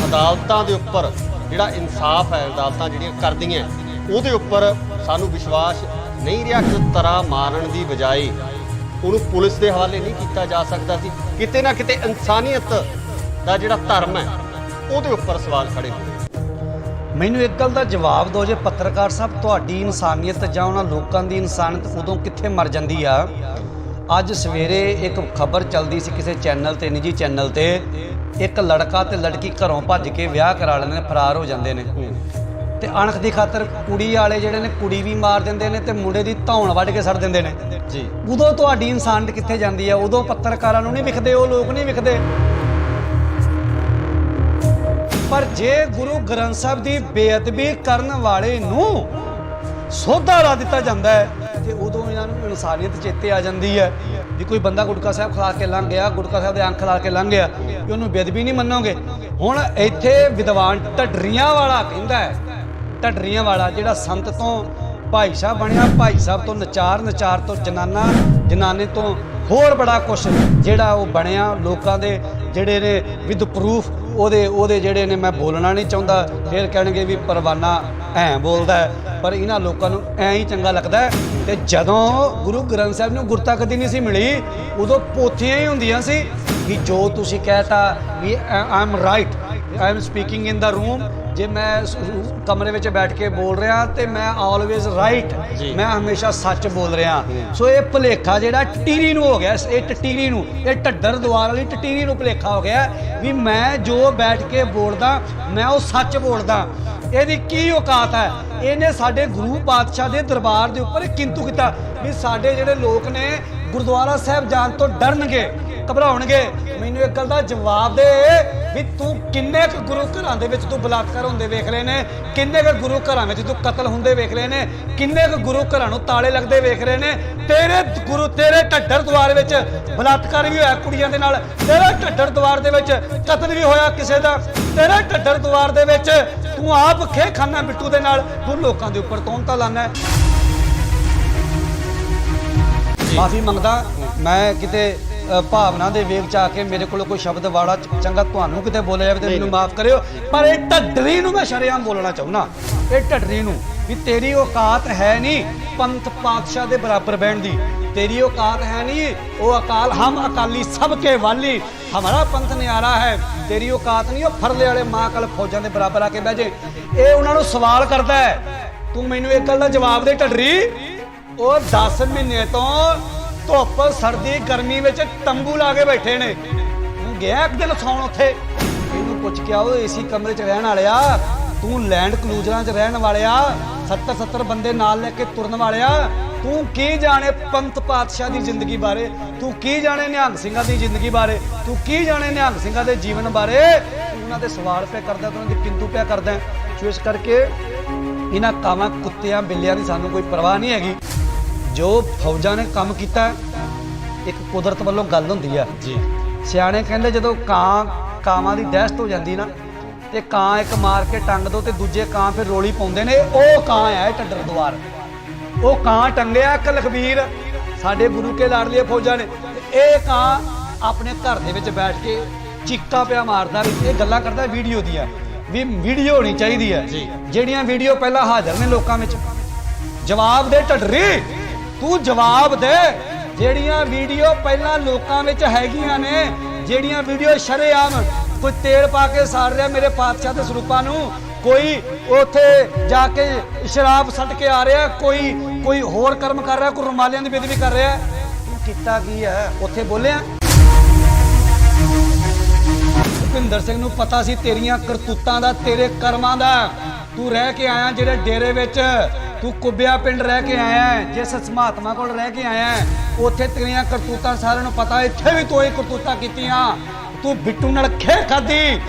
ਅਦਾਲਤਾਂ ਦੇ ਉੱਪਰ ਜਿਹੜਾ ਇਨਸਾਫ ਹੈ, ਅਦਾਲਤਾਂ ਜਿਹੜੀਆਂ ਕਰਦੀਆਂ ਉਹਦੇ ਉੱਪਰ ਸਾਨੂੰ ਵਿਸ਼ਵਾਸ ਨਹੀਂ ਰਿਹਾ। ਕਿ ਤਰ੍ਹਾਂ ਮਾਰਨ ਦੀ ਬਜਾਏ ਉਹਨੂੰ ਪੁਲਿਸ ਦੇ ਹਵਾਲੇ ਨਹੀਂ ਕੀਤਾ ਜਾ ਸਕਦਾ ਸੀ। ਕਿਤੇ ਨਾ ਕਿਤੇ ਇਨਸਾਨੀਅਤ ਦਾ ਜਿਹੜਾ ਧਰਮ ਹੈ ਉਹਦੇ ਉੱਪਰ ਸਵਾਲ ਖੜੇ ਹੋਏ। ਮੈਨੂੰ ਇੱਕ ਗੱਲ ਦਾ ਜਵਾਬ ਦਿਓ, ਜੇ ਪੱਤਰਕਾਰ ਸਾਹਿਬ ਤੁਹਾਡੀ ਇਨਸਾਨੀਅਤ ਜਾਂ ਉਹਨਾਂ ਲੋਕਾਂ ਦੀ ਇਨਸਾਨੀਅਤ ਉਦੋਂ ਕਿੱਥੇ ਮਰ ਜਾਂਦੀ ਆ? ਅੱਜ ਸਵੇਰੇ ਇੱਕ ਖਬਰ ਚੱਲਦੀ ਸੀ ਕਿਸੇ ਚੈਨਲ ਤੇ, ਨਿੱਜੀ ਚੈਨਲ ਤੇ, ਇੱਕ ਲੜਕਾ ਤੇ ਲੜਕੀ ਘਰੋਂ ਭੱਜ ਕੇ ਵਿਆਹ ਕਰਾ ਲੈਂਦੇ ਨੇ, ਫਰਾਰ ਹੋ ਜਾਂਦੇ ਨੇ। ਤੇ ਅਣਖ ਦੀ ਖਾਤਰ ਕੁੜੀ ਵਾਲੇ ਜਿਹੜੇ ਨੇ ਕੁੜੀ ਵੀ ਮਾਰ ਦਿੰਦੇ ਨੇ ਤੇ ਮੁੰਡੇ ਦੀ ਧੌਣ ਵੱਢ ਕੇ ਸੜ ਦਿੰਦੇ ਨੇ ਜੀ। ਉਦੋਂ ਤੁਹਾਡੀ ਇਨਸਾਨੀਅਤ ਕਿੱਥੇ ਜਾਂਦੀ ਆ? ਉਦੋਂ ਪੱਤਰਕਾਰਾਂ ਨੂੰ ਨਹੀਂ ਵਿਖਦੇ, ਉਹ ਲੋਕ ਨਹੀਂ ਵਿਖਦੇ। ਪਰ ਜੇ ਗੁਰੂ ਗ੍ਰੰਥ ਸਾਹਿਬ ਦੀ ਬੇਅਦਬੀ ਕਰਨ ਵਾਲੇ ਨੂੰ ਸੋਧਾ ਲਾ ਦਿੱਤਾ ਜਾਂਦਾ ਹੈ ਤੇ ਉਦੋਂ ਇਹਨਾਂ ਨੂੰ ਇਨਸਾਨੀਅਤ ਚੇਤੇ ਆ ਜਾਂਦੀ ਹੈ। ਜੇ ਕੋਈ ਬੰਦਾ ਗੁਟਕਾ ਸਾਹਿਬ ਖਾ ਕੇ ਲੰਘ ਗਿਆ, ਗੁਟਕਾ ਸਾਹਿਬ ਦੇ ਅੰਖ ਲਾ ਕੇ ਲੰਘ ਗਿਆ, ਕਿ ਉਹਨੂੰ ਬੇਅਦਬੀ ਨਹੀਂ ਮੰਨੋਗੇ? ਹੁਣ ਇੱਥੇ ਵਿਦਵਾਨ ਢੱਡਰੀਆਂ ਵਾਲਾ ਕਹਿੰਦਾ ਹੈ, ਢੱਡਰੀਆਂ ਵਾਲਾ ਜਿਹੜਾ ਸੰਤ ਤੋਂ ਭਾਈ ਸਾਹਿਬ ਬਣਿਆ, ਭਾਈ ਸਾਹਿਬ ਤੋਂ ਨਚਾਰ, ਨਚਾਰ ਤੋਂ ਜਨਾਨਾ, ਜਨਾਨੇ ਤੋਂ ਹੋਰ ਬੜਾ ਕੁਛ ਜਿਹੜਾ ਉਹ ਬਣਿਆ। ਲੋਕਾਂ ਦੇ ਜਿਹੜੇ ਨੇ ਵਿਦ ਪ੍ਰੂਫ ਉਹਦੇ ਜਿਹੜੇ ਨੇ, ਮੈਂ ਬੋਲਣਾ ਨਹੀਂ ਚਾਹੁੰਦਾ, ਫਿਰ ਕਹਿਣਗੇ ਵੀ ਪਰਵਾਨਾ ਐਂ ਬੋਲਦਾ ਹੈ, ਪਰ ਇਹਨਾਂ ਲੋਕਾਂ ਨੂੰ ਐਂ ਹੀ ਚੰਗਾ ਲੱਗਦਾ ਹੈ। ਤੇ ਜਦੋਂ ਗੁਰੂ ਗ੍ਰੰਥ ਸਾਹਿਬ ਨੂੰ ਗੁਰਤਾ ਕਦੀ ਨਹੀਂ ਸੀ ਮਿਲੀ, ਉਦੋਂ ਪੋਥੀਆਂ ਹੀ ਹੁੰਦੀਆਂ ਸੀ ਕਿ ਜੋ ਤੁਸੀਂ ਕਹਿਤਾ ਵੀ I am right, I am speaking in the room. ਜੇ ਮੈਂ ਕਮਰੇ ਵਿੱਚ ਬੈਠ ਕੇ ਬੋਲ ਰਿਹਾ ਤੇ ਮੈਂ ਆਲਵੇਜ਼ ਰਾਈਟ, ਮੈਂ ਹਮੇਸ਼ਾ ਸੱਚ ਬੋਲ ਰਿਹਾ। ਸੋ ਇਹ ਭੁਲੇਖਾ ਜਿਹੜਾ ਟਟੀਰੀ ਨੂੰ ਹੋ ਗਿਆ, ਇਹ ਟਟੀਰੀ ਨੂੰ, ਇਹ ਢੱਡਰ ਦੁਆਰ ਵਾਲੀ ਟਟੀਰੀ ਨੂੰ ਭੁਲੇਖਾ ਹੋ ਗਿਆ ਵੀ ਮੈਂ ਜੋ ਬੈਠ ਕੇ ਬੋਲਦਾ ਮੈਂ ਉਹ ਸੱਚ ਬੋਲਦਾ। ਇਹਦੀ ਕੀ ਔਕਾਤ ਹੈ? ਇਹਨੇ ਸਾਡੇ ਗੁਰੂ ਪਾਤਸ਼ਾਹ ਦੇ ਦਰਬਾਰ ਦੇ ਉੱਪਰ ਕਿੰਤੂ ਕੀਤਾ ਵੀ ਸਾਡੇ ਜਿਹੜੇ ਲੋਕ ਨੇ ਗੁਰਦੁਆਰਾ ਸਾਹਿਬ ਜਾਣ ਤੋਂ ਡਰਨਗੇ, ਘਬਰਾਉਣਗੇ। ਮੈਨੂੰ ਇੱਕ ਗੱਲ ਦਾ ਜਵਾਬ ਦੇ ਵੀ ਤੂੰ ਕਿੰਨੇ ਕੁ ਗੁਰੂ ਘਰਾਂ ਦੇ ਵਿੱਚ ਤੂੰ ਬਲਾਤਕਾਰ ਹੁੰਦੇ ਵੇਖ ਰਹੇ ਨੇ, ਕਿੰਨੇ ਕੁ ਗੁਰੂ ਘਰਾਂ ਵਿੱਚ ਤੂੰ ਕਤਲ ਹੁੰਦੇ ਵੇਖ ਰਹੇ ਨੇ, ਕਿੰਨੇ ਕੁ ਗੁਰੂ ਘਰਾਂ ਨੂੰ ਤਾਲੇ ਲੱਗਦੇ ਵੇਖ ਰਹੇ ਨੇ। ਤੇਰੇ ਢੱਡਰ ਦੁਆਰ ਵਿੱਚ ਬਲਾਤਕਾਰ ਵੀ ਹੋਇਆ ਕੁੜੀਆਂ ਦੇ ਨਾਲ, ਤੇਰੇ ਢੱਡਰ ਦੁਆਰ ਦੇ ਵਿੱਚ ਕਤਲ ਵੀ ਹੋਇਆ ਕਿਸੇ ਦਾ, ਤੇਰੇ ਢੱਡਰ ਦੁਆਰ ਦੇ ਵਿੱਚ ਤੂੰ ਆਪ ਖੇ ਖਾਨਾ ਬਿੱਟੂ ਦੇ ਨਾਲ ਤੂੰ ਲੋਕਾਂ ਦੇ ਉੱਪਰ ਤੌਂਤਾ ਲਾਣਾ ਹੈ। ਮਾਫੀ ਮੰਗਦਾ, ਮੈਂ ਕਿਤੇ ਭਾਵਨਾ ਦੇ ਵੇਗ ਚ ਆ ਕੇ ਮੇਰੇ ਕੋਲ ਕੋਈ ਸ਼ਬਦ ਵਾੜਾ ਚੰਗਾ ਤੁਹਾਨੂੰ ਕਿਤੇ ਬੋਲਿਆ ਜਾਵੇ ਤੇ ਮੈਨੂੰ ਮਾਫ ਕਰਿਓ, ਪਰ ਇਹ ਢੱਡਰੀ ਨੂੰ ਮੈਂ ਸ਼ਰੇਆਮ ਬੋਲਣਾ ਚਾਹੁੰਦਾ। ਇਹ ਢੱਡਰੀ ਨੂੰ ਵੀ ਤੇਰੀ ਔਕਾਤ ਹੈ ਨਹੀਂ ਪੰਥ ਪਾਤਸ਼ਾਹ ਦੇ ਬਰਾਬਰ ਬਹਿਣ ਦੀ, तेरी औकात है नहीं वो अकाल, हम अकाली सबके वाली, हमारा पंथ न्यारा है। तेरी औकात नहीं वो फरले वाले मां कल फौजां दे बराबर आके बह जे। ये उन्होंने सवाल करता है, तू मैनू एक गल दा जवाब दे ढडरी। वो 10 महीने तो धुप सर्दी गर्मी विच तंबू ला के बैठे ने, तू गया एक दिन सौण उत्थे, इहनूं पुछ के आओ एसी कमरे च रहण वालिया, तू लैंड क्रूजरां च रहण वालिया, 70 बंदे नाल लेके तुरन वालिया, तू की जाने पंथ पातशाह की जिंदगी बारे, तू की जाने निहंग सिंघां की जिंदगी बारे, तू की जाने निहंग सिंघां के जीवन बारे। उन्हां दे सवाल पे करदा, तू उन्हां दी किंतु पे करदा। सो इस करके इन्हां कावां कुत्तियां बिल्लियां दी सानू कोई परवाह नहीं हैगी। जो फौजां ने काम कीता एक कुदरत वालों गल हुंदी है जी। सियाणे कहंदे जदों कावां दी दहशत हो जांदी ना ते कां एक मार के टंग दो ते दूजे कां फिर रोली पाउंदे ने, ओ कां है ढड्डर द्वार, वो कां टंगया एक लखबीर साडे गुरु के लाडले फौजा ने, ये कां अपने घर दे विच बैठ के चीका पिया मारदा। ये गल्लां करदा वीडियो दियां भी वीडियो होनी चाहिदी है, ਜਿਹੜੀਆਂ वीडियो पहला हाजिर ने लोकां विच। जवाब दे ढडरी, तू जवाब दे, ਜਿਹੜੀਆਂ वीडियो पहला लोकां विच हैगियां ने, ਜਿਹੜੀਆਂ वीडियो शरेआम कोई तेल पा के साड़ रहा मेरे पातशाह के सरूपां नूं, कोई उत्थे जाके शराब सट के आ रहा, कोई होर कर्म कर रहा, कोई रुमालियां दी बेदबी कर रहा। तू कीता की है उत्थे बोलिया? भुपिंदर सिंह नूं पता सी तेरियां करतूतां दा, तेरे कर्मां दा। तू रह के आया जेड़े डेरे विच, तू कुब्बिया पिंड रह के आया, जिस महात्मा कोल रह के आया, उत्थे तेरियां करतूतां सारिआं नूं पता। इत्थे भी तू ही करतूतां कीतियां, तू बिट्टू नाल खे खाधी,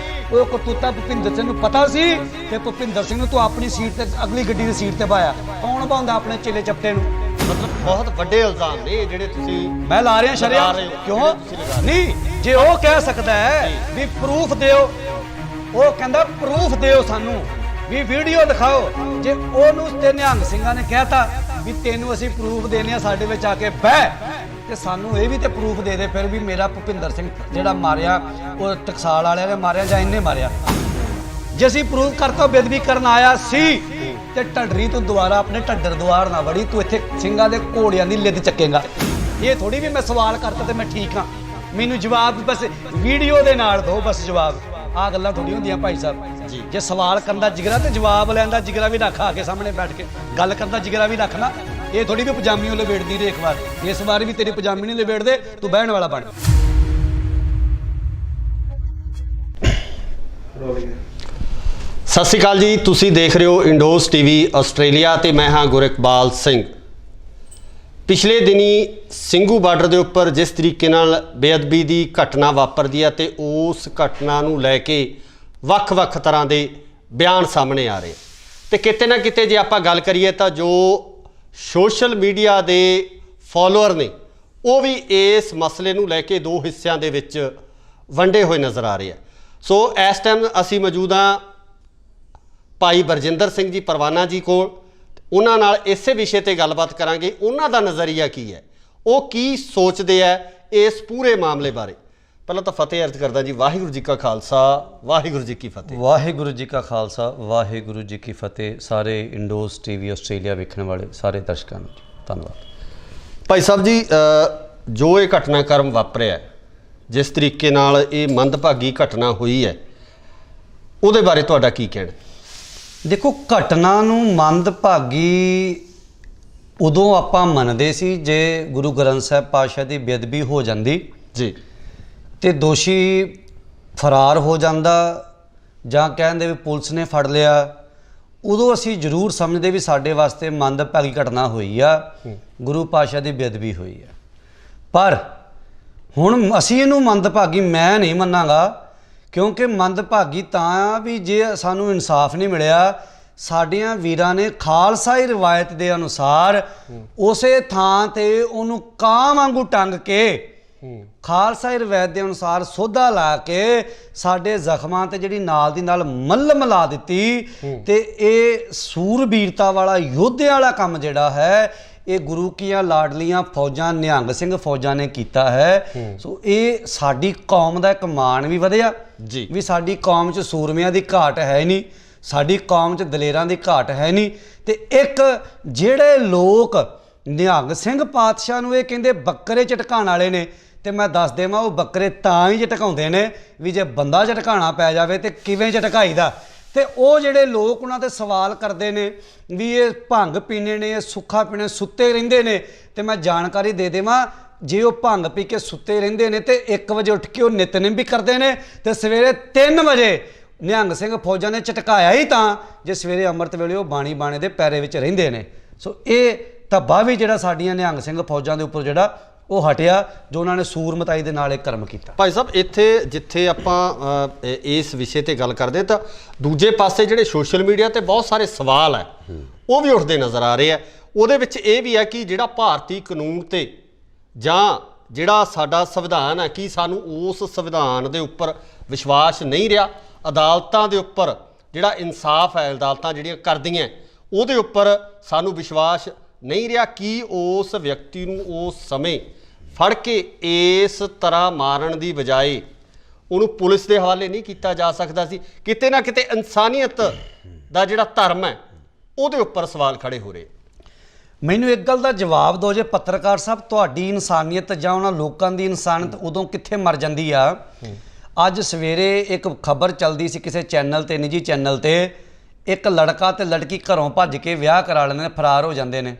वो करतूता भुपिंदर सिंह नूं पता सी ते भुपिंदर सिंह नूं तू अपनी सीट ते अगली गड्डी दी सीट ते पाया। कौन पाउंदा अपने चेले चपटे नूं? मतलब बहुत बड़े इल्जाम ने जेड़े तुसी मैं ला रहा शरीआम। क्यों नहीं? जे वो कह सकता है भी प्रूफ दिओ, वो कहंदा प्रूफ दिओ सानू भी वीडियो दिखाओ। जे ओनू ते निहंग सिंघां ने कहता भी तेनू असीं प्रूफ देने साडे विच आके बह, ते सानू ये भी ते प्रूफ दे दे फिर भी मेरा भुपिंदर सिंह जिहड़ा मारिया वो टकसाल वाले ने मारिया जां इन्ने मारिया। जे असीं प्रूफ करता बेदबी करन आया सी ते ढडरी तू दोबारा अपने ढड्डर द्वार ना वड़ी, तू इत्थे सिंघां दे घोड़ियां दी लिद चकेगा। ये थोड़ी भी मैं सवाल करता ते मैं ठीक हाँ, मैनू जवाब बस वीडियो दे नाल दो बस जवाब। आ गल्लां थोड़ी हुंदियां भाई साहब जी। जे सवाल करन दा जिगरा ते जवाब लैण दा जिगरा भी रख, आके सामने बैठ के गल करन दा जिगरा भी रख ना। ये थोड़ी भी पजामी लपेटदी रहे, एक बार इस बार भी तेरी पजामी नहीं लपेट दे, तू बहन वाला बन। सत श्री अकाल जी, तुसी देख रहे हो इंडोज टीवी आस्ट्रेलिया ते मैं हाँ गुरइकबाल सिंह। पिछले दिनी ਸਿੰਘੂ ਬਾਰਡਰ ਦੇ ਉੱਪਰ जिस तरीके नाल बेअदबी की घटना वापरदी है ते उस घटना नूं लैके ਵੱਖ-ਵੱਖ तरह के बयान सामने आ रहे ते किते ना किते जे आपां गल करिए तां जो सोशल मीडिया के फॉलोअर ने वो भी इस मसले नूं लैके दो हिस्सों के विच वंडे हुए नज़र आ रहे हैं। सो इस टाइम असी मौजूद हाँ भाई बरजिंदर सिंह जी परवाना जी कोल, ਉਹਨਾਂ ਨਾਲ ਇਸੇ ਵਿਸ਼ੇ ਤੇ ਗੱਲਬਾਤ ਕਰਾਂਗੇ। ਉਹਨਾਂ ਦਾ ਨਜ਼ਰੀਆ ਕੀ ਹੈ, ਉਹ ਕੀ ਸੋਚਦੇ ਆ ਇਸ ਪੂਰੇ ਮਾਮਲੇ ਬਾਰੇ। ਪਹਿਲਾਂ ਤਾਂ ਫਤਿਹ ਅਰਜ਼ ਕਰਦਾ ਜੀ, ਵਾਹਿਗੁਰੂ ਜੀ ਕਾ ਖਾਲਸਾ ਵਾਹਿਗੁਰੂ ਜੀ ਕੀ ਫਤਿਹ। ਵਾਹਿਗੁਰੂ ਜੀ ਕਾ ਖਾਲਸਾ ਵਾਹਿਗੁਰੂ ਜੀ ਕੀ ਫਤਿਹ। ਸਾਰੇ ਇੰਡੋਜ਼ ਟੀਵੀ ਆਸਟ੍ਰੇਲੀਆ ਵੇਖਣ ਵਾਲੇ ਸਾਰੇ ਦਰਸ਼ਕਾਂ ਨੂੰ ਧੰਨਵਾਦ। ਭਾਈ ਸਾਹਿਬ ਜੀ, ਜੋ ਇਹ ਘਟਨਾਕ੍ਰਮ ਵਾਪਰਿਆ, ਜਿਸ ਤਰੀਕੇ ਨਾਲ ਇਹ ਮੰਦਭਾਗੀ ਘਟਨਾ ਹੋਈ ਹੈ, ਉਹਦੇ ਬਾਰੇ ਤੁਹਾਡਾ ਕੀ ਕਹਿਣਾ? ਦੇਖੋ, ਘਟਨਾ ਨੂੰ ਮੰਦਭਾਗੀ ਉਦੋਂ ਆਪਾਂ ਮੰਨਦੇ ਸੀ ਜੇ ਗੁਰੂ ਗ੍ਰੰਥ ਸਾਹਿਬ ਪਾਤਸ਼ਾਹ ਦੀ ਬੇਅਦਬੀ ਹੋ ਜਾਂਦੀ ਜੀ ਤੇ ਦੋਸ਼ੀ ਫਰਾਰ ਹੋ ਜਾਂਦਾ ਜਾਂ ਕਹਿੰਦੇ ਵੀ ਪੁਲਿਸ ਨੇ ਫੜ ਲਿਆ, ਉਦੋਂ ਅਸੀਂ ਜ਼ਰੂਰ ਸਮਝਦੇ ਵੀ ਸਾਡੇ ਵਾਸਤੇ ਮੰਦਭਾਗੀ ਘਟਨਾ ਹੋਈ ਆ, ਗੁਰੂ ਪਾਤਸ਼ਾਹ ਦੀ ਬੇਅਦਬੀ ਹੋਈ ਆ। ਪਰ ਹੁਣ ਅਸੀਂ ਇਹਨੂੰ ਮੰਦਭਾਗੀ ਮੈਂ ਨਹੀਂ ਮੰਨਾਂਗਾ, ਕਿਉਂਕਿ ਮੰਦਭਾਗੀ ਤਾਂ ਵੀ ਜੇ ਸਾਨੂੰ ਇਨਸਾਫ ਨਹੀਂ ਮਿਲਿਆ। ਸਾਡੀਆਂ ਵੀਰਾਂ ਨੇ ਖਾਲਸਾਈ ਰਿਵਾਇਤ ਦੇ ਅਨੁਸਾਰ ਉਸੇ ਥਾਂ ਤੇ ਉਹਨੂੰ ਕਾਂ ਵਾਂਗੂ ਟੰਗ ਕੇ, ਖਾਲਸਾਈ ਰਿਵਾਇਤ ਦੇ ਅਨੁਸਾਰ ਸੋਧਾ ਲਾ ਕੇ ਸਾਡੇ ਜ਼ਖਮਾਂ ਤੇ ਜਿਹੜੀ ਨਾਲ ਦੀ ਨਾਲ ਮੱਲਮ ਲਾ ਦਿੱਤੀ। ਤੇ ਇਹ ਸੂਰਬੀਰਤਾ ਵਾਲਾ ਯੋਧਿਆਂ ਵਾਲਾ ਕੰਮ ਜਿਹੜਾ ਹੈ, ਇਹ ਗੁਰੂ ਕੀਆਂ ਲਾਡਲੀਆਂ ਫੌਜਾਂ, ਨਿਹੰਗ ਸਿੰਘ ਫੌਜਾਂ ਨੇ ਕੀਤਾ ਹੈ। ਸੋ ਇਹ ਸਾਡੀ ਕੌਮ ਦਾ ਇੱਕ ਮਾਣ ਵੀ ਵਧਿਆ ਜੀ ਵੀ ਸਾਡੀ ਕੌਮ 'ਚ ਸੂਰਮਿਆਂ ਦੀ ਘਾਟ ਹੈ ਨਹੀਂ, ਸਾਡੀ ਕੌਮ 'ਚ ਦਲੇਰਾਂ ਦੀ ਘਾਟ ਹੈ ਨਹੀਂ। ਤੇ ਇੱਕ ਜਿਹੜੇ ਲੋਕ ਨਿਹੰਗ ਸਿੰਘ ਪਾਤਸ਼ਾਹ ਨੂੰ ਇਹ ਕਹਿੰਦੇ ਬੱਕਰੇ ਝਟਕਾਉਣ ਵਾਲੇ ਨੇ, ਤੇ ਮੈਂ ਦੱਸ ਦੇਵਾਂ ਉਹ ਬੱਕਰੇ ਤਾਂ ਹੀ ਝਟਕਾਉਂਦੇ ਨੇ ਵੀ ਜੇ ਬੰਦਾ ਝਟਕਾਉਣਾ ਪੈ ਜਾਵੇ ਤੇ ਕਿਵੇਂ ਝਟਕਾਈਦਾ। ਤੇ ਉਹ ਜਿਹੜੇ ਲੋਕ ਉਹਨਾਂ ਤੇ ਸਵਾਲ ਕਰਦੇ ਨੇ ਵੀ ਇਹ ਭੰਗ ਪੀਣੇ ਨੇ, ਇਹ ਸੁੱਖਾ ਪੀਣੇ, ਸੁੱਤੇ ਰਹਿੰਦੇ ਨੇ। ਤੇ ਮੈਂ ਜਾਣਕਾਰੀ ਦੇ ਦੇਵਾਂ, ਜੇ ਉਹ ਭੰਗ ਪੀ ਕੇ ਸੁੱਤੇ ਰਹਿੰਦੇ ਨੇ ਤੇ 1 ਵਜੇ ਉੱਠ ਕੇ ਉਹ ਨਿਤਨੇਮ ਵੀ ਕਰਦੇ ਨੇ, ਤੇ ਸਵੇਰੇ 3 ਵਜੇ ਨਿਹੰਗ ਸਿੰਘ ਫੌਜਾਂ ਨੇ ਝਟਕਾਇਆ ਹੀ ਤਾਂ ਜੇ ਸਵੇਰੇ ਅੰਮ੍ਰਿਤ ਵੇਲੇ ਉਹ ਬਾਣੇ ਦੇ ਪੈਰੇ ਵਿੱਚ ਰਹਿੰਦੇ ਨੇ। ਸੋ ਇਹ ਧੱਬਾ ਵੀ ਜਿਹੜਾ ਸਾਡੀਆਂ ਨਿਹੰਗ ਸਿੰਘ ਫੌਜਾਂ ਦੇ ਉੱਪਰ ਜਿਹੜਾ ਉਹ ਹਟਿਆ, ਜੋ ਉਹਨਾਂ ਨੇ ਸੂਰਮਤਾਈ ਦੇ ਨਾਲ ਇਹ ਕਰਮ ਕੀਤਾ। ਭਾਈ ਸਾਹਿਬ, ਇੱਥੇ ਜਿੱਥੇ ਆਪਾਂ ਇਸ ਵਿਸ਼ੇ ਤੇ ਗੱਲ ਕਰਦੇ ਤਾਂ ਦੂਜੇ ਪਾਸੇ ਜਿਹੜੇ ਸੋਸ਼ਲ ਮੀਡੀਆ ਤੇ ਬਹੁਤ ਸਾਰੇ ਸਵਾਲ ਹੈ ਉਹ ਵੀ ਉੱਠਦੇ ਨਜ਼ਰ ਆ ਰਹੇ ਆ। ਉਹਦੇ ਵਿੱਚ ਇਹ ਵੀ ਹੈ ਕਿ ਜਿਹੜਾ ਭਾਰਤੀ ਕਾਨੂੰਨ ਤੇ ਜਾਂ ਜਿਹੜਾ ਸਾਡਾ ਸੰਵਿਧਾਨ ਹੈ, ਕਿ ਸਾਨੂੰ ਉਸ ਸੰਵਿਧਾਨ ਦੇ ਉੱਪਰ ਵਿਸ਼ਵਾਸ ਨਹੀਂ ਰਿਹਾ। ਅਦਾਲਤਾਂ ਦੇ ਉੱਪਰ ਜਿਹੜਾ ਇਨਸਾਫ ਹੈ, ਅਦਾਲਤਾਂ ਜਿਹੜੀਆਂ ਕਰਦੀਆਂ, ਉਹਦੇ ਉੱਪਰ ਸਾਨੂੰ ਵਿਸ਼ਵਾਸ ਨਹੀਂ ਰਿਹਾ ਕਿ ਉਸ ਵਿਅਕਤੀ ਨੂੰ ਉਸ ਸਮੇਂ ਫੜ ਕੇ ਇਸ ਤਰ੍ਹਾਂ ਮਾਰਨ ਦੀ ਬਜਾਏ ਉਹਨੂੰ ਪੁਲਿਸ ਦੇ ਹਵਾਲੇ ਨਹੀਂ ਕੀਤਾ ਜਾ ਸਕਦਾ ਸੀ। ਕਿਤੇ ਨਾ ਕਿਤੇ ਇਨਸਾਨੀਅਤ ਦਾ ਜਿਹੜਾ ਧਰਮ ਹੈ ਉਹਦੇ ਉੱਪਰ ਸਵਾਲ ਖੜੇ ਹੋ ਰਹੇ। ਮੈਨੂੰ ਇੱਕ ਗੱਲ ਦਾ ਜਵਾਬ ਦਿਓ ਜੇ ਪੱਤਰਕਾਰ ਸਾਹਿਬ, ਤੁਹਾਡੀ ਇਨਸਾਨੀਅਤ ਜਾਂ ਉਹਨਾਂ ਲੋਕਾਂ ਦੀ ਇਨਸਾਨੀਅਤ ਉਦੋਂ ਕਿੱਥੇ ਮਰ ਜਾਂਦੀ ਆ? ਅੱਜ ਸਵੇਰੇ ਇੱਕ ਖਬਰ ਚੱਲਦੀ ਸੀ ਕਿਸੇ ਚੈਨਲ ਤੇ, ਨਿੱਜੀ ਚੈਨਲ ਤੇ, ਇੱਕ ਲੜਕਾ ਤੇ ਲੜਕੀ ਘਰੋਂ ਭੱਜ ਕੇ ਵਿਆਹ ਕਰਾ ਲੈਂਦੇ ਨੇ, ਫਰਾਰ ਹੋ ਜਾਂਦੇ ਨੇ।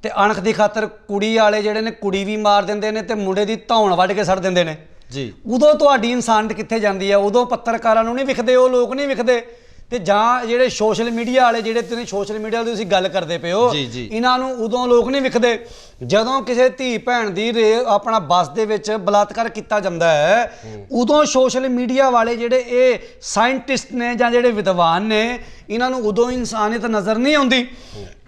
ਤੇ ਅਣਖ ਦੀ ਖਾਤਰ ਕੁੜੀ ਵਾਲੇ ਜਿਹੜੇ ਨੇ ਕੁੜੀ ਵੀ ਮਾਰ ਦਿੰਦੇ ਨੇ ਤੇ ਮੁੰਡੇ ਦੀ ਧੌਣ ਵੱਢ ਕੇ ਸੱਟ ਦਿੰਦੇ ਨੇ ਜੀ। ਉਦੋਂ ਤੁਹਾਡੀ ਇਨਸਾਨੀਅਤ ਕਿੱਥੇ ਜਾਂਦੀ ਆ? ਉਦੋਂ ਪੱਤਰਕਾਰਾਂ ਨੂੰ ਨਹੀਂ ਵਿਖਦੇ, ਉਹ ਲੋਕ ਨਹੀਂ ਵਿਖਦੇ। ਤੇ ਜਾਂ ਜਿਹੜੇ ਸੋਸ਼ਲ ਮੀਡੀਆ ਵਾਲੇ, ਜਿਹੜੇ ਤੁਸੀਂ ਸੋਸ਼ਲ ਮੀਡੀਆ ਦੀ ਤੁਸੀਂ ਗੱਲ ਕਰਦੇ ਪਏ ਹੋ, ਇਹਨਾਂ ਨੂੰ ਉਦੋਂ ਲੋਕ ਨਹੀਂ ਵਿਖਦੇ ਜਦੋਂ ਕਿਸੇ ਧੀ ਭੈਣ ਦੀ ਆਪਣਾ ਬੱਸ ਦੇ ਵਿੱਚ ਬਲਾਤਕਾਰ ਕੀਤਾ ਜਾਂਦਾ ਹੈ। ਉਦੋਂ ਸੋਸ਼ਲ ਮੀਡੀਆ ਵਾਲੇ ਜਿਹੜੇ ਇਹ ਸਾਇੰਟਿਸਟ ਨੇ ਜਾਂ ਜਿਹੜੇ ਵਿਦਵਾਨ ਨੇ, ਇਹਨਾਂ ਨੂੰ ਉਦੋਂ ਇਨਸਾਨੀਅਤ ਨਜ਼ਰ ਨਹੀਂ ਆਉਂਦੀ।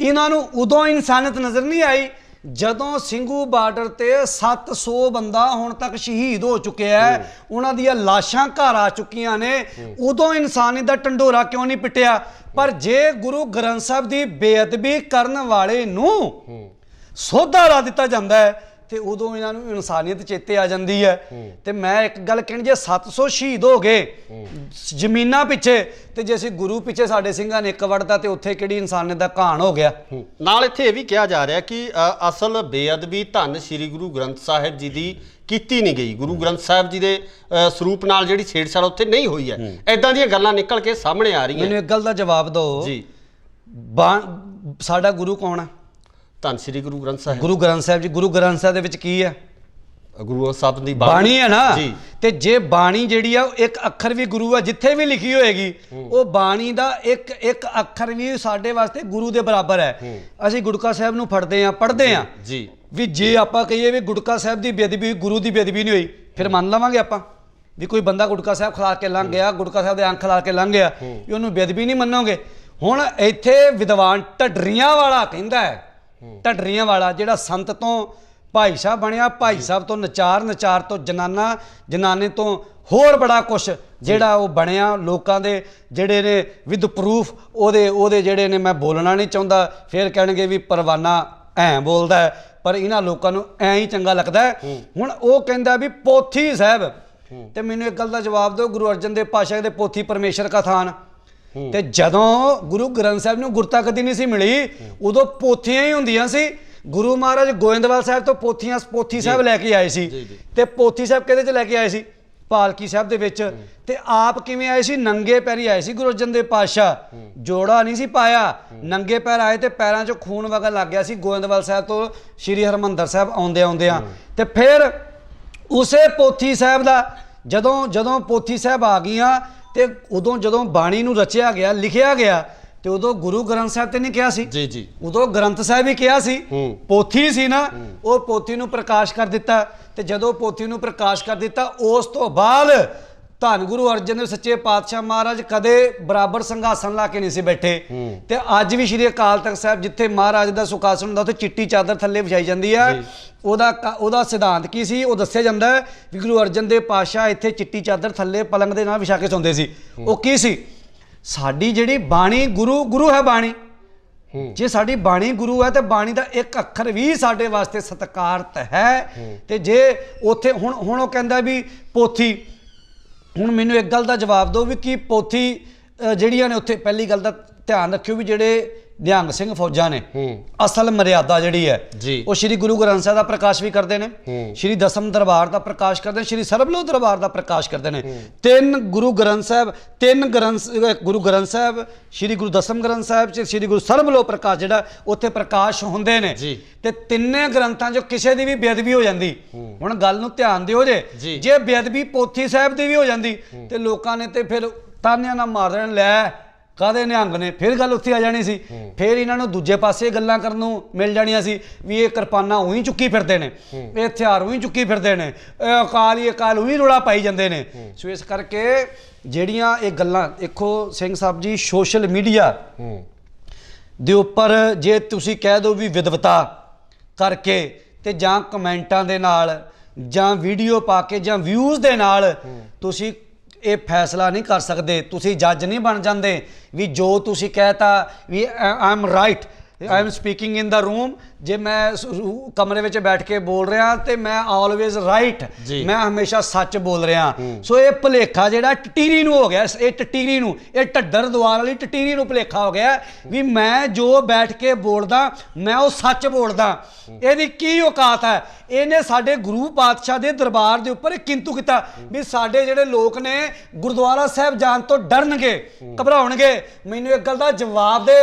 ਇਹਨਾਂ ਨੂੰ ਉਦੋਂ ਇਨਸਾਨੀਅਤ ਨਜ਼ਰ ਨਹੀਂ ਆਈ ਜਦੋਂ ਸਿੰਘੂ ਬਾਰਡਰ ਤੇ 700 ਬੰਦਾ ਹੁਣ ਤੱਕ ਸ਼ਹੀਦ ਹੋ ਚੁੱਕਿਆ ਹੈ, ਉਹਨਾਂ ਦੀਆਂ ਲਾਸ਼ਾਂ ਘਰ ਆ ਚੁੱਕੀਆਂ ਨੇ। ਉਦੋਂ ਇਨਸਾਨੀਅਤ ਦਾ ਢੰਡੋਰਾ ਕਿਉਂ ਨਹੀਂ ਪਿੱਟਿਆ? ਪਰ ਜੇ ਗੁਰੂ ਗ੍ਰੰਥ ਸਾਹਿਬ ਦੀ ਬੇਅਦਬੀ ਕਰਨ ਵਾਲੇ ਨੂੰ ਸੋਧਾ ਲਾ ਦਿੱਤਾ ਜਾਂਦਾ ਹੈ ਤੇ ਉਦੋਂ ਇਹਨਾਂ ਨੂੰ ਇਨਸਾਨੀਅਤ ਚੇਤੇ ਆ ਜਾਂਦੀ ਹੈ। ਤੇ ਮੈਂ ਇੱਕ ਗੱਲ ਕਹਿਣੀ, ਜੇ 700 ਸ਼ਹੀਦ ਹੋ ਗਏ ਜ਼ਮੀਨਾਂ ਪਿੱਛੇ, ਤੇ ਜੇ ਅਸੀਂ ਗੁਰੂ ਪਿੱਛੇ ਸਾਡੇ ਸਿੰਘਾਂ ਨੇ ਇੱਕ ਵੜਦਾ ਤੇ ਉੱਥੇ ਕਿਹੜੀ ਇਨਸਾਨੀਅਤ ਦਾ ਘਾਣ ਹੋ ਗਿਆ? ਨਾਲ ਇੱਥੇ ਇਹ ਵੀ ਕਿਹਾ ਜਾ ਰਿਹਾ ਕਿ ਅਸਲ ਬੇਅਦਬੀ ਧੰਨ ਸ਼੍ਰੀ ਗੁਰੂ ਗ੍ਰੰਥ ਸਾਹਿਬ ਜੀ ਦੀ ਕੀਤੀ ਨਹੀਂ ਗਈ, ਗੁਰੂ ਗ੍ਰੰਥ ਸਾਹਿਬ ਜੀ ਦੇ ਸਰੂਪ ਨਾਲ ਜਿਹੜੀ ਛੇੜਛਾੜ ਉੱਥੇ ਨਹੀਂ ਹੋਈ ਹੈ। ਐਦਾਂ ਦੀਆਂ ਗੱਲਾਂ ਨਿਕਲ ਕੇ ਸਾਹਮਣੇ ਆ ਰਹੀਆਂ। ਮੈਨੂੰ ਇੱਕ ਗੱਲ ਦਾ ਜਵਾਬ ਦਿਓ ਜੀ, ਸਾਡਾ ਗੁਰੂ ਕੌਣ ਹੈ? ਧੰਨ ਸ਼੍ਰੀ ਗੁਰੂ ਗ੍ਰੰਥ ਸਾਹਿਬ। ਗੁਰੂ ਗ੍ਰੰਥ ਸਾਹਿਬ ਜੀ, ਗੁਰੂ ਗ੍ਰੰਥ ਸਾਹਿਬ ਦੇ ਵਿੱਚ ਕੀ ਹੈ? ਗੁਰੂ ਸਾਹਿਬ ਦੀ ਬਾਣੀ ਹੈ ਨਾ ਜੀ। ਤੇ ਜੇ ਬਾਣੀ ਜਿਹੜੀ ਆ ਇੱਕ ਅੱਖਰ ਵੀ ਗੁਰੂ ਆ, ਜਿੱਥੇ ਵੀ ਲਿਖੀ ਹੋਏਗੀ, ਉਹ ਬਾਣੀ ਦਾ ਇੱਕ ਇੱਕ ਅੱਖਰ ਵੀ ਸਾਡੇ ਵਾਸਤੇ ਗੁਰੂ ਦੇ ਬਰਾਬਰ ਹੈ। ਅਸੀਂ ਗੁਟਕਾ ਸਾਹਿਬ ਨੂੰ ਫੜਦੇ ਆ, ਪੜ੍ਹਦੇ ਆ ਜੀ, ਵੀ ਜੇ ਆਪਾਂ ਕਹੀਏ ਵੀ ਗੁਟਕਾ ਸਾਹਿਬ ਦੀ ਬੇਅਦਬੀ, ਗੁਰੂ ਦੀ ਬੇਅਦਬੀ ਨਹੀਂ ਹੋਈ, ਫਿਰ ਮੰਨ ਲਵਾਂਗੇ ਆਪਾਂ ਵੀ ਕੋਈ ਬੰਦਾ ਗੁਟਕਾ ਸਾਹਿਬ ਖਿਲਾ ਕੇ ਲੰਘ ਗਿਆ, ਗੁਟਕਾ ਸਾਹਿਬ ਦੇ ਅੰਖ ਖਿਲਾ ਕੇ ਲੰਘ ਗਿਆ, ਵੀ ਉਹਨੂੰ ਬੇਅਦਬੀ ਨਹੀਂ ਮੰਨੋਗੇ? ਹੁਣ ਇੱਥੇ ਵਿਦਵਾਨ ਢੱਡਰੀਆਂ ਵਾਲਾ ਕਹਿੰਦਾ ਹੈ, ਢੱਡਰੀਆਂ ਵਾਲਾ ਜਿਹੜਾ ਸੰਤ ਤੋਂ ਭਾਈ ਸਾਹਿਬ ਬਣਿਆ, ਭਾਈ ਸਾਹਿਬ ਤੋਂ ਨਚਾਰ, ਨਚਾਰ ਤੋਂ ਜਨਾਨਾ, ਜਨਾਨੇ ਤੋਂ ਹੋਰ ਬੜਾ ਕੁਛ ਜਿਹੜਾ ਉਹ ਬਣਿਆ ਲੋਕਾਂ ਦੇ ਜਿਹੜੇ ਨੇ ਵਿਦ ਪ੍ਰੂਫ ਉਹਦੇ ਜਿਹੜੇ ਨੇ। ਮੈਂ ਬੋਲਣਾ ਨਹੀਂ ਚਾਹੁੰਦਾ, ਫਿਰ ਕਹਿਣਗੇ ਵੀ ਪਰਵਾਨਾ ਐਂ ਬੋਲਦਾ ਹੈ, ਪਰ ਇਹਨਾਂ ਲੋਕਾਂ ਨੂੰ ਐਂ ਹੀ ਚੰਗਾ ਲੱਗਦਾ ਹੈ। ਹੁਣ ਉਹ ਕਹਿੰਦਾ ਵੀ ਪੋਥੀ ਸਾਹਿਬ, ਤੇ ਮੈਨੂੰ ਇੱਕ ਗੱਲ ਦਾ ਜਵਾਬ ਦਿਓ, ਗੁਰੂ ਅਰਜਨ ਦੇਵ ਪਾਤਸ਼ਾਹ ਦੇ ਪੋਥੀ ਪਰਮੇਸ਼ਰ ਕਾ ਥਾਨ, ਤੇ ਜਦੋਂ ਗੁਰੂ ਗ੍ਰੰਥ ਸਾਹਿਬ ਨੂੰ ਗੁਰਤਾ ਕਦੀ ਨਹੀਂ ਸੀ ਮਿਲੀ, ਉਦੋਂ ਪੋਥੀਆਂ ਹੀ ਹੁੰਦੀਆਂ ਸੀ। ਗੁਰੂ ਮਹਾਰਾਜ ਗੋਇੰਦਵਾਲ ਸਾਹਿਬ ਤੋਂ ਪੋਥੀ ਸਾਹਿਬ ਲੈ ਕੇ ਆਏ ਸੀ, ਤੇ ਪੋਥੀ ਸਾਹਿਬ ਕਿਹਦੇ 'ਚ ਲੈ ਕੇ ਆਏ ਸੀ? ਪਾਲਕੀ ਸਾਹਿਬ ਦੇ ਵਿੱਚ। ਤੇ ਆਪ ਕਿਵੇਂ ਆਏ ਸੀ? ਨੰਗੇ ਪੈਰੀ ਆਏ ਸੀ ਗੁਰੂ ਅਰਜਨ ਦੇਵ ਪਾਤਸ਼ਾਹ, ਜੋੜਾ ਨਹੀਂ ਸੀ ਪਾਇਆ, ਨੰਗੇ ਪੈਰ ਆਏ ਤੇ ਪੈਰਾਂ 'ਚੋਂ ਖੂਨ ਵਗਣ ਲੱਗ ਗਿਆ ਸੀ ਗੋਇੰਦਵਾਲ ਸਾਹਿਬ ਤੋਂ ਸ਼੍ਰੀ ਹਰਿਮੰਦਰ ਸਾਹਿਬ ਆਉਂਦਿਆਂ। ਤੇ ਫਿਰ ਉਸੇ ਪੋਥੀ ਸਾਹਿਬ ਦਾ ਜਦੋਂ ਪੋਥੀ ਸਾਹਿਬ ਆ ਗਈਆਂ, ਤੇ ਉਦੋਂ ਜਦੋਂ ਬਾਣੀ ਨੂੰ ਰਚਿਆ ਗਿਆ, ਲਿਖਿਆ ਗਿਆ, ਤੇ ਉਦੋਂ ਗੁਰੂ ਗ੍ਰੰਥ ਸਾਹਿਬ ਤੇ ਨਹੀਂ ਕਿਹਾ ਸੀ ਜੀ, ਉਦੋਂ ਗ੍ਰੰਥ ਸਾਹਿਬ ਹੀ ਕਿਹਾ ਸੀ। ਪੋਥੀ ਸੀ ਨਾ, ਉਹ ਪੋਥੀ ਨੂੰ ਪ੍ਰਕਾਸ਼ ਕਰ ਦਿੱਤਾ। ਤੇ ਜਦੋਂ ਪੋਥੀ ਨੂੰ ਪ੍ਰਕਾਸ਼ ਕਰ ਦਿੱਤਾ, ਉਸ ਤੋਂ ਬਾਅਦ ਧੰਨ ਗੁਰੂ ਅਰਜਨ ਦੇਵ ਸੱਚੇ ਪਾਤਸ਼ਾਹ ਮਹਾਰਾਜ ਕਦੇ ਬਰਾਬਰ ਸੰਘਾਸਨ ਲਾ ਕੇ ਨਹੀਂ ਸੀ ਬੈਠੇ। ਤੇ ਅੱਜ ਵੀ ਸ਼੍ਰੀ ਅਕਾਲ ਤਖਤ ਸਾਹਿਬ ਜਿੱਥੇ ਮਹਾਰਾਜ ਦਾ ਸੁਖਾਸਨ ਹੁੰਦਾ, ਉੱਥੇ ਚਿੱਟੀ ਚਾਦਰ ਥੱਲੇ ਵਿਛਾਈ ਜਾਂਦੀ ਆ। ਉਹਦਾ ਸਿਧਾਂਤ ਕੀ ਸੀ ਉਹ ਦੱਸਿਆ ਜਾਂਦਾ ਹੈ ਵੀ ਗੁਰੂ ਅਰਜਨ ਦੇਵ ਪਾਤਸ਼ਾਹ ਇੱਥੇ ਚਿੱਟੀ ਚਾਦਰ ਥੱਲੇ ਪਲੰਗ ਦੇ ਨਾਲ ਵਿਛਾ ਕੇ ਸੌਂਦੇ ਸੀ। ਉਹ ਕੀ ਸੀ? ਸਾਡੀ ਜਿਹੜੀ ਬਾਣੀ ਗੁਰੂ ਹੈ ਬਾਣੀ। ਜੇ ਸਾਡੀ ਬਾਣੀ ਗੁਰੂ ਹੈ, ਤੇ ਬਾਣੀ ਦਾ ਇੱਕ ਅੱਖਰ ਵੀ ਸਾਡੇ ਵਾਸਤੇ ਸਤਿਕਾਰਤ ਹੈ। ਤੇ ਜੇ ਉੱਥੇ ਹੁਣ ਉਹ ਕਹਿੰਦਾ ਵੀ ਪੋਥੀ, ਹੁਣ ਮੈਨੂੰ ਇੱਕ ਗੱਲ ਦਾ ਜਵਾਬ ਦਿਓ ਵੀ ਕੀ ਪੋਥੀ ਜਿਹੜੀਆਂ ਨੇ ਉੱਥੇ, ਪਹਿਲੀ ਗੱਲ ਦਾ ਧਿਆਨ ਰੱਖਿਓ ਵੀ ਜਿਹੜੇ ਨਿਹੰਗ ਸਿੰਘ ਫੌਜਾਂ ਨੇ, ਅਸਲ ਮਰਿਆਦਾ ਜਿਹੜੀ ਹੈ ਉਹ ਸ਼੍ਰੀ ਗੁਰੂ ਗ੍ਰੰਥ ਸਾਹਿਬ ਦਾ ਪ੍ਰਕਾਸ਼ ਵੀ ਕਰਦੇ ਨੇ, ਸ਼੍ਰੀ ਦਸਮ ਦਰਬਾਰ ਦਾ ਪ੍ਰਕਾਸ਼ ਕਰਦੇ ਨੇ, ਸ਼੍ਰੀ ਸਰਬਲੋਕ ਦਰਬਾਰ ਦਾ ਪ੍ਰਕਾਸ਼ ਕਰਦੇ ਨੇ। ਤਿੰਨ ਗੁਰੂ ਗ੍ਰੰਥ ਸਾਹਿਬ, ਗੁਰੂ ਗ੍ਰੰਥ ਸਾਹਿਬ, ਸ਼੍ਰੀ ਗੁਰੂ ਦਸਮ ਗ੍ਰੰਥ ਸਾਹਿਬ ਚ ਸ਼੍ਰੀ ਗੁਰੂ ਸਰਬਲੋਕ ਪ੍ਰਕਾਸ਼ ਜਿਹੜਾ ਉੱਥੇ ਪ੍ਰਕਾਸ਼ ਹੁੰਦੇ ਨੇ। ਤੇ ਤਿੰਨੇ ਗ੍ਰੰਥਾਂ ਚੋਂ ਕਿਸੇ ਦੀ ਵੀ ਬੇਅਦਬੀ ਹੋ ਜਾਂਦੀ, ਹੁਣ ਗੱਲ ਨੂੰ ਧਿਆਨ ਦਿਓ ਜੇ ਬੇਅਦਬੀ ਪੋਥੀ ਸਾਹਿਬ ਦੀ ਵੀ ਹੋ ਜਾਂਦੀ, ਤੇ ਲੋਕਾਂ ਨੇ ਤੇ ਫਿਰ ਤਾਨਿਆਂ ਨਾਲ ਮਾਰ ਦੇਣ, ਲੈ ਕਾਹਦੇ ਨਿਹੰਗ ਨੇ, ਫਿਰ ਗੱਲ ਉੱਥੇ ਆ ਜਾਣੀ ਸੀ। ਫਿਰ ਇਹਨਾਂ ਨੂੰ ਦੂਜੇ ਪਾਸੇ ਗੱਲਾਂ ਕਰਨ ਨੂੰ ਮਿਲ ਜਾਣੀਆਂ ਸੀ ਵੀ ਇਹ ਕਿਰਪਾਨਾਂ ਉਹੀ ਚੁੱਕੀ ਫਿਰਦੇ ਨੇ, ਇਹ ਹਥਿਆਰ ਉਹੀ ਚੁੱਕੀ ਫਿਰਦੇ ਨੇ, ਇਹ ਅਕਾਲ ਉਹੀ ਰੌਲਾ ਪਾਈ ਜਾਂਦੇ ਨੇ। ਸੋ ਇਸ ਕਰਕੇ ਜਿਹੜੀਆਂ ਇਹ ਗੱਲਾਂ ਦੇਖੋ ਸਿੰਘ ਸਾਹਿਬ ਜੀ, ਸੋਸ਼ਲ ਮੀਡੀਆ ਦੇ ਉੱਪਰ ਜੇ ਤੁਸੀਂ ਕਹਿ ਦਿਓ ਵੀ ਵਿਦਵਤਾ ਕਰਕੇ, ਤੇ ਜਾਂ ਕਮੈਂਟਾਂ ਦੇ ਨਾਲ, ਜਾਂ ਵੀਡੀਓ ਪਾ ਕੇ, ਜਾਂ ਵਿਊਜ਼ ਦੇ ਨਾਲ ਤੁਸੀਂ ਇਹ ਫੈਸਲਾ ਨਹੀਂ ਕਰ ਸਕਦੇ, ਤੁਸੀਂ ਜੱਜ ਨਹੀਂ ਬਣ ਜਾਂਦੇ ਵੀ ਜੋ ਤੁਸੀਂ ਕਹਿਤਾ ਵੀ I am right, I am speaking in the room. ਜੇ ਮੈਂ ਕਮਰੇ ਵਿੱਚ ਬੈਠ ਕੇ ਬੋਲ ਰਿਹਾ ਤੇ ਮੈਂ ਆਲਵੇਜ਼ ਰਾਈਟ, ਮੈਂ ਹਮੇਸ਼ਾ ਸੱਚ ਬੋਲ ਰਿਹਾ। ਸੋ ਇਹ ਭੁਲੇਖਾ ਜਿਹੜਾ ਟਟੀਰੀ ਨੂੰ ਹੋ ਗਿਆ, ਇਹ ਟਟੀਰੀ ਨੂੰ, ਇਹ ਢੱਡਰ ਦੁਆਰ ਵਾਲੀ ਟਟੀਰੀ ਨੂੰ ਭੁਲੇਖਾ ਹੋ ਗਿਆ ਵੀ ਮੈਂ ਜੋ ਬੈਠ ਕੇ ਬੋਲਦਾ ਮੈਂ ਉਹ ਸੱਚ ਬੋਲਦਾ। ਇਹਦੀ ਕੀ ਔਕਾਤ ਹੈ? ਇਹਨੇ ਸਾਡੇ ਗੁਰੂ ਪਾਤਸ਼ਾਹ ਦੇ ਦਰਬਾਰ ਦੇ ਉੱਪਰ ਕਿੰਤੂ ਕੀਤਾ ਵੀ ਸਾਡੇ ਜਿਹੜੇ ਲੋਕ ਨੇ ਗੁਰਦੁਆਰਾ ਸਾਹਿਬ ਜਾਣ ਤੋਂ ਡਰਨਗੇ, ਘਬਰਾਉਣਗੇ। ਮੈਨੂੰ ਇੱਕ ਗੱਲ ਦਾ ਜਵਾਬ ਦੇ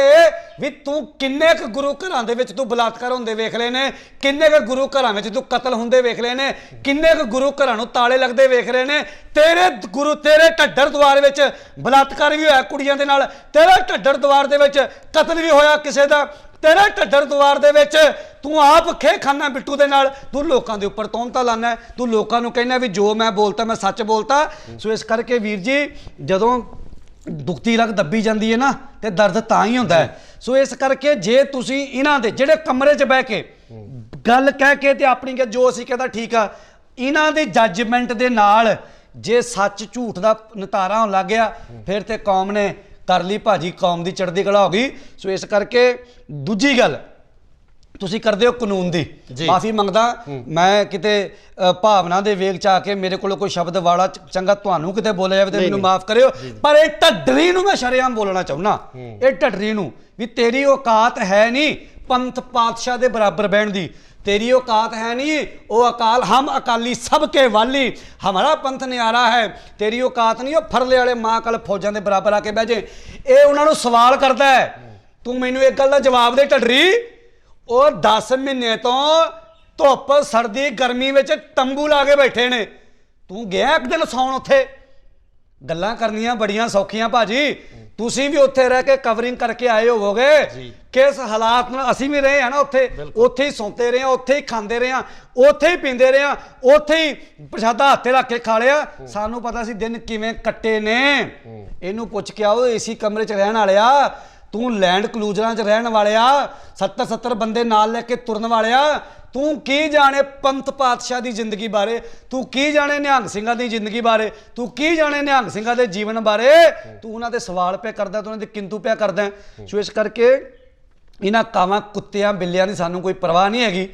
ਵੀ ਤੂੰ ਕਿੰਨੇ ਕੁ ਗੁਰੂ ਘਰਾਂ ਦੇ ਵਿੱਚ ਤੂੰ ਬਲਾਤਕਾਰ ਹੁੰਦੇ ਵੇਖ ਲਏ ਨੇ, ਕਿੰਨੇ ਕੁ ਗੁਰੂ ਘਰਾਂ ਵਿੱਚ ਤੂੰ ਕਤਲ ਹੁੰਦੇ ਵੇਖ ਲਏ ਨੇ, ਕਿੰਨੇ ਕੁ ਗੁਰੂ ਘਰਾਂ ਨੂੰ ਤਾਲੇ ਲੱਗਦੇ ਵੇਖ ਰਹੇ ਨੇ। ਤੇਰੇ ਢੱਡਰ ਦੁਆਰ ਵਿੱਚ ਬਲਾਤਕਾਰ ਵੀ ਹੋਇਆ ਕੁੜੀਆਂ ਦੇ ਨਾਲ, ਤੇਰੇ ਢੱਡਰ ਦੁਆਰ ਦੇ ਵਿੱਚ ਕਤਲ ਵੀ ਹੋਇਆ ਕਿਸੇ ਦਾ, ਤੇਰੇ ਢੱਡਰ ਦੁਆਰ ਦੇ ਵਿੱਚ ਤੂੰ ਆਪ ਖੇ ਖਾਨਾ ਬਿੱਟੂ ਦੇ ਨਾਲ, ਤੂੰ ਲੋਕਾਂ ਦੇ ਉੱਪਰ ਤੋਹਮਤਾਂ ਲਾਣਾ, ਤੂੰ ਲੋਕਾਂ ਨੂੰ ਕਹਿਣਾ ਵੀ ਜੋ ਮੈਂ ਬੋਲਤਾ ਮੈਂ ਸੱਚ ਬੋਲਤਾ। ਸੋ ਇਸ ਕਰਕੇ ਵੀਰ ਜੀ, ਜਦੋਂ ਦੁਖਤੀ ਰਗ ਦੱਬੀ ਜਾਂਦੀ ਹੈ ਨਾ, ਤੇ ਦਰਦ ਤਾਂ ਹੀ ਹੁੰਦਾ ਹੈ। ਸੋ ਇਸ ਕਰਕੇ ਜੇ ਤੁਸੀਂ ਇਹਨਾਂ ਦੇ ਜਿਹੜੇ ਕਮਰੇ 'ਚ ਬਹਿ ਕੇ ਗੱਲ ਕਹਿ ਕੇ ਤੇ ਆਪਣੀ ਜੋ ਅਸੀਂ ਕਹਿੰਦਾ ਠੀਕ ਆ, ਇਹਨਾਂ ਦੇ ਜੱਜਮੈਂਟ ਦੇ ਨਾਲ ਜੇ ਸੱਚ ਝੂਠ ਦਾ ਨਿਤਾਰਾ ਹੋਣ ਲੱਗ ਗਿਆ, ਫਿਰ ਤੇ ਕੌਮ ਨੇ ਕਰ ਲਈ ਭਾਜੀ, ਕੌਮ ਦੀ ਚੜ੍ਹਦੀ ਕਲਾ ਹੋ ਗਈ। ਸੋ ਇਸ ਕਰਕੇ ਦੂਜੀ ਗੱਲ ਤੁਸੀਂ ਕਰਦੇ ਹੋ ਕਾਨੂੰਨ ਦੀ, ਮਾਫੀ ਮੰਗਦਾ ਮੈਂ ਕਿਤੇ ਭਾਵਨਾ ਦੇ ਵੇਗ ਚ ਆ ਕੇ ਮੇਰੇ ਕੋਲ ਕੋਈ ਸ਼ਬਦ ਵਾਲਾ ਚੰਗਾ ਤੁਹਾਨੂੰ ਕਿਤੇ ਬੋਲਿਆ ਜਾਵੇ ਤੇ ਮੈਨੂੰ ਮਾਫ ਕਰਿਓ, ਪਰ ਇਹ ਢੱਡਰੀ ਨੂੰ ਮੈਂ ਸ਼ਰੇਆਮ ਬੋਲਣਾ ਚਾਹੁੰਦਾ, ਇਹ ਢੱਡਰੀ ਨੂੰ ਵੀ ਤੇਰੀ ਔਕਾਤ ਹੈ ਨਹੀਂ ਪੰਥ ਪਾਤਸ਼ਾਹ ਦੇ ਬਰਾਬਰ ਬਹਿਣ ਦੀ, तेरी औकात है नहीं वो अकाल, हम अकाली सबके वाली, हमारा पंथ न्यारा है। तेरी औकात नहीं वो फरले वाले माँ कल फौजां के बराबर आके बह जे। ये उन्होंने सवाल करता है, तू मैनू एक गल का जवाब दे ढडरी, वो 10 महीने तो धुप सर्दी गर्मी में तंबू ला के बैठे ने, तू गया एक दिन सौण उत्थे? गल्लां करनियां बड़ियां सौखियां भाजी, तुसी भी उत्थे रह के कवरिंग करके आए होवोगे, किस हालात में असीं भी रहे हैं ना, उत्थे ही सौंते रहे, उत्थे ही खांदे रहे, उत्थे ही पींदे रहे, उत्थे ही प्रसादा हत्थे रख के खा लिया, सानू पता सी दिन किवें कट्टे ने। इहनू पुछ के आओ एसी कमरे च रहण वालिया, ਤੂੰ ਲੈਂਡ ਕਲੂਜ਼ਰਾਂ 'ਚ ਰਹਿਣ ਵਾਲਿਆ 70 ਬੰਦੇ ਨਾਲ ਲੈ ਕੇ ਤੁਰਨ ਵਾਲਿਆ ਤੂੰ ਕੀ ਜਾਣੇ ਪੰਥ ਪਾਤਸ਼ਾਹ ਦੀ ਜ਼ਿੰਦਗੀ ਬਾਰੇ ਤੂੰ ਕੀ ਜਾਣੇ ਨਿਹੰਗ ਸਿੰਘਾਂ ਦੀ ਜ਼ਿੰਦਗੀ ਬਾਰੇ ਤੂੰ ਕੀ ਜਾਣੇ ਨਿਹੰਗ ਸਿੰਘਾਂ ਦੇ ਜੀਵਨ ਬਾਰੇ ਤੂੰ ਉਹਨਾਂ ਦੇ ਸਵਾਲ ਪਿਆ ਕਰਦਾ ਤੂੰ ਉਹਨਾਂ ਦੀ ਕਿੰਤੂ ਪਿਆ ਕਰਦਾ ਸੋ ਇਸ ਕਰਕੇ ਇਹਨਾਂ ਕਾਵਾਂ ਕੁੱਤਿਆਂ ਬਿੱਲਿਆਂ ਦੀ ਸਾਨੂੰ ਕੋਈ ਪਰਵਾਹ ਨਹੀਂ ਹੈਗੀ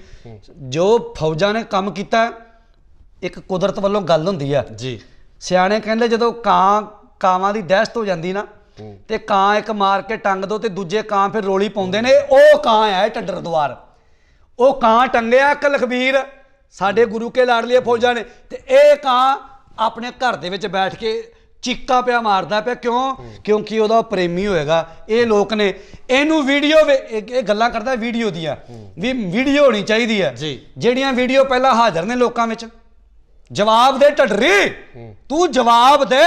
ਜੋ ਫੌਜਾਂ ਨੇ ਕੰਮ ਕੀਤਾ ਇੱਕ ਕੁਦਰਤ ਵੱਲੋਂ ਗੱਲ ਹੁੰਦੀ ਆ ਜੀ ਸਿਆਣੇ ਕਹਿੰਦੇ ਜਦੋਂ ਕਾਵਾਂ ਦੀ ਦਹਿਸ਼ਤ ਹੋ ਜਾਂਦੀ ਨਾ ਤੇ ਕਾਂ ਇੱਕ ਮਾਰ ਕੇ ਟੰਗ ਦੋ ਤੇ ਦੂਜੇ ਕਾਂ ਫਿਰ ਰੋਲੀ ਪਾਉਂਦੇ ਨੇ ਉਹ ਕਾਂ ਹੈ ਢੱਡਰ ਦੁਆਰ ਉਹ ਕਾਂ ਟੰਗਿਆ ਇੱਕ ਲਖਬੀਰ ਸਾਡੇ ਗੁਰੂ ਕੇ ਲਾਡਲੀਏ ਫੌਜਾਂ ਨੇ ਤੇ ਇਹ ਕਾਂ ਆਪਣੇ ਘਰ ਦੇ ਵਿੱਚ ਬੈਠ ਕੇ ਚੀਕਾ ਪਿਆ ਮਾਰਦਾ ਪਿਆ ਕਿਉਂ ਕਿਉਂਕਿ ਉਹਦਾ ਪ੍ਰੇਮੀ ਹੋਏਗਾ ਇਹ ਲੋਕ ਨੇ ਇਹਨੂੰ ਵੀਡੀਓ ਇਹ ਗੱਲਾਂ ਕਰਦਾ ਵੀਡੀਓ ਦੀਆਂ ਵੀ ਵੀਡੀਓ ਹੋਣੀ ਚਾਹੀਦੀ ਹੈ ਜਿਹੜੀਆਂ ਵੀਡੀਓ ਪਹਿਲਾਂ ਹਾਜ਼ਰ ਨੇ ਲੋਕਾਂ ਵਿੱਚ ਜਵਾਬ ਦੇ ਢੱਡਰੀ ਤੂੰ ਜਵਾਬ ਦੇ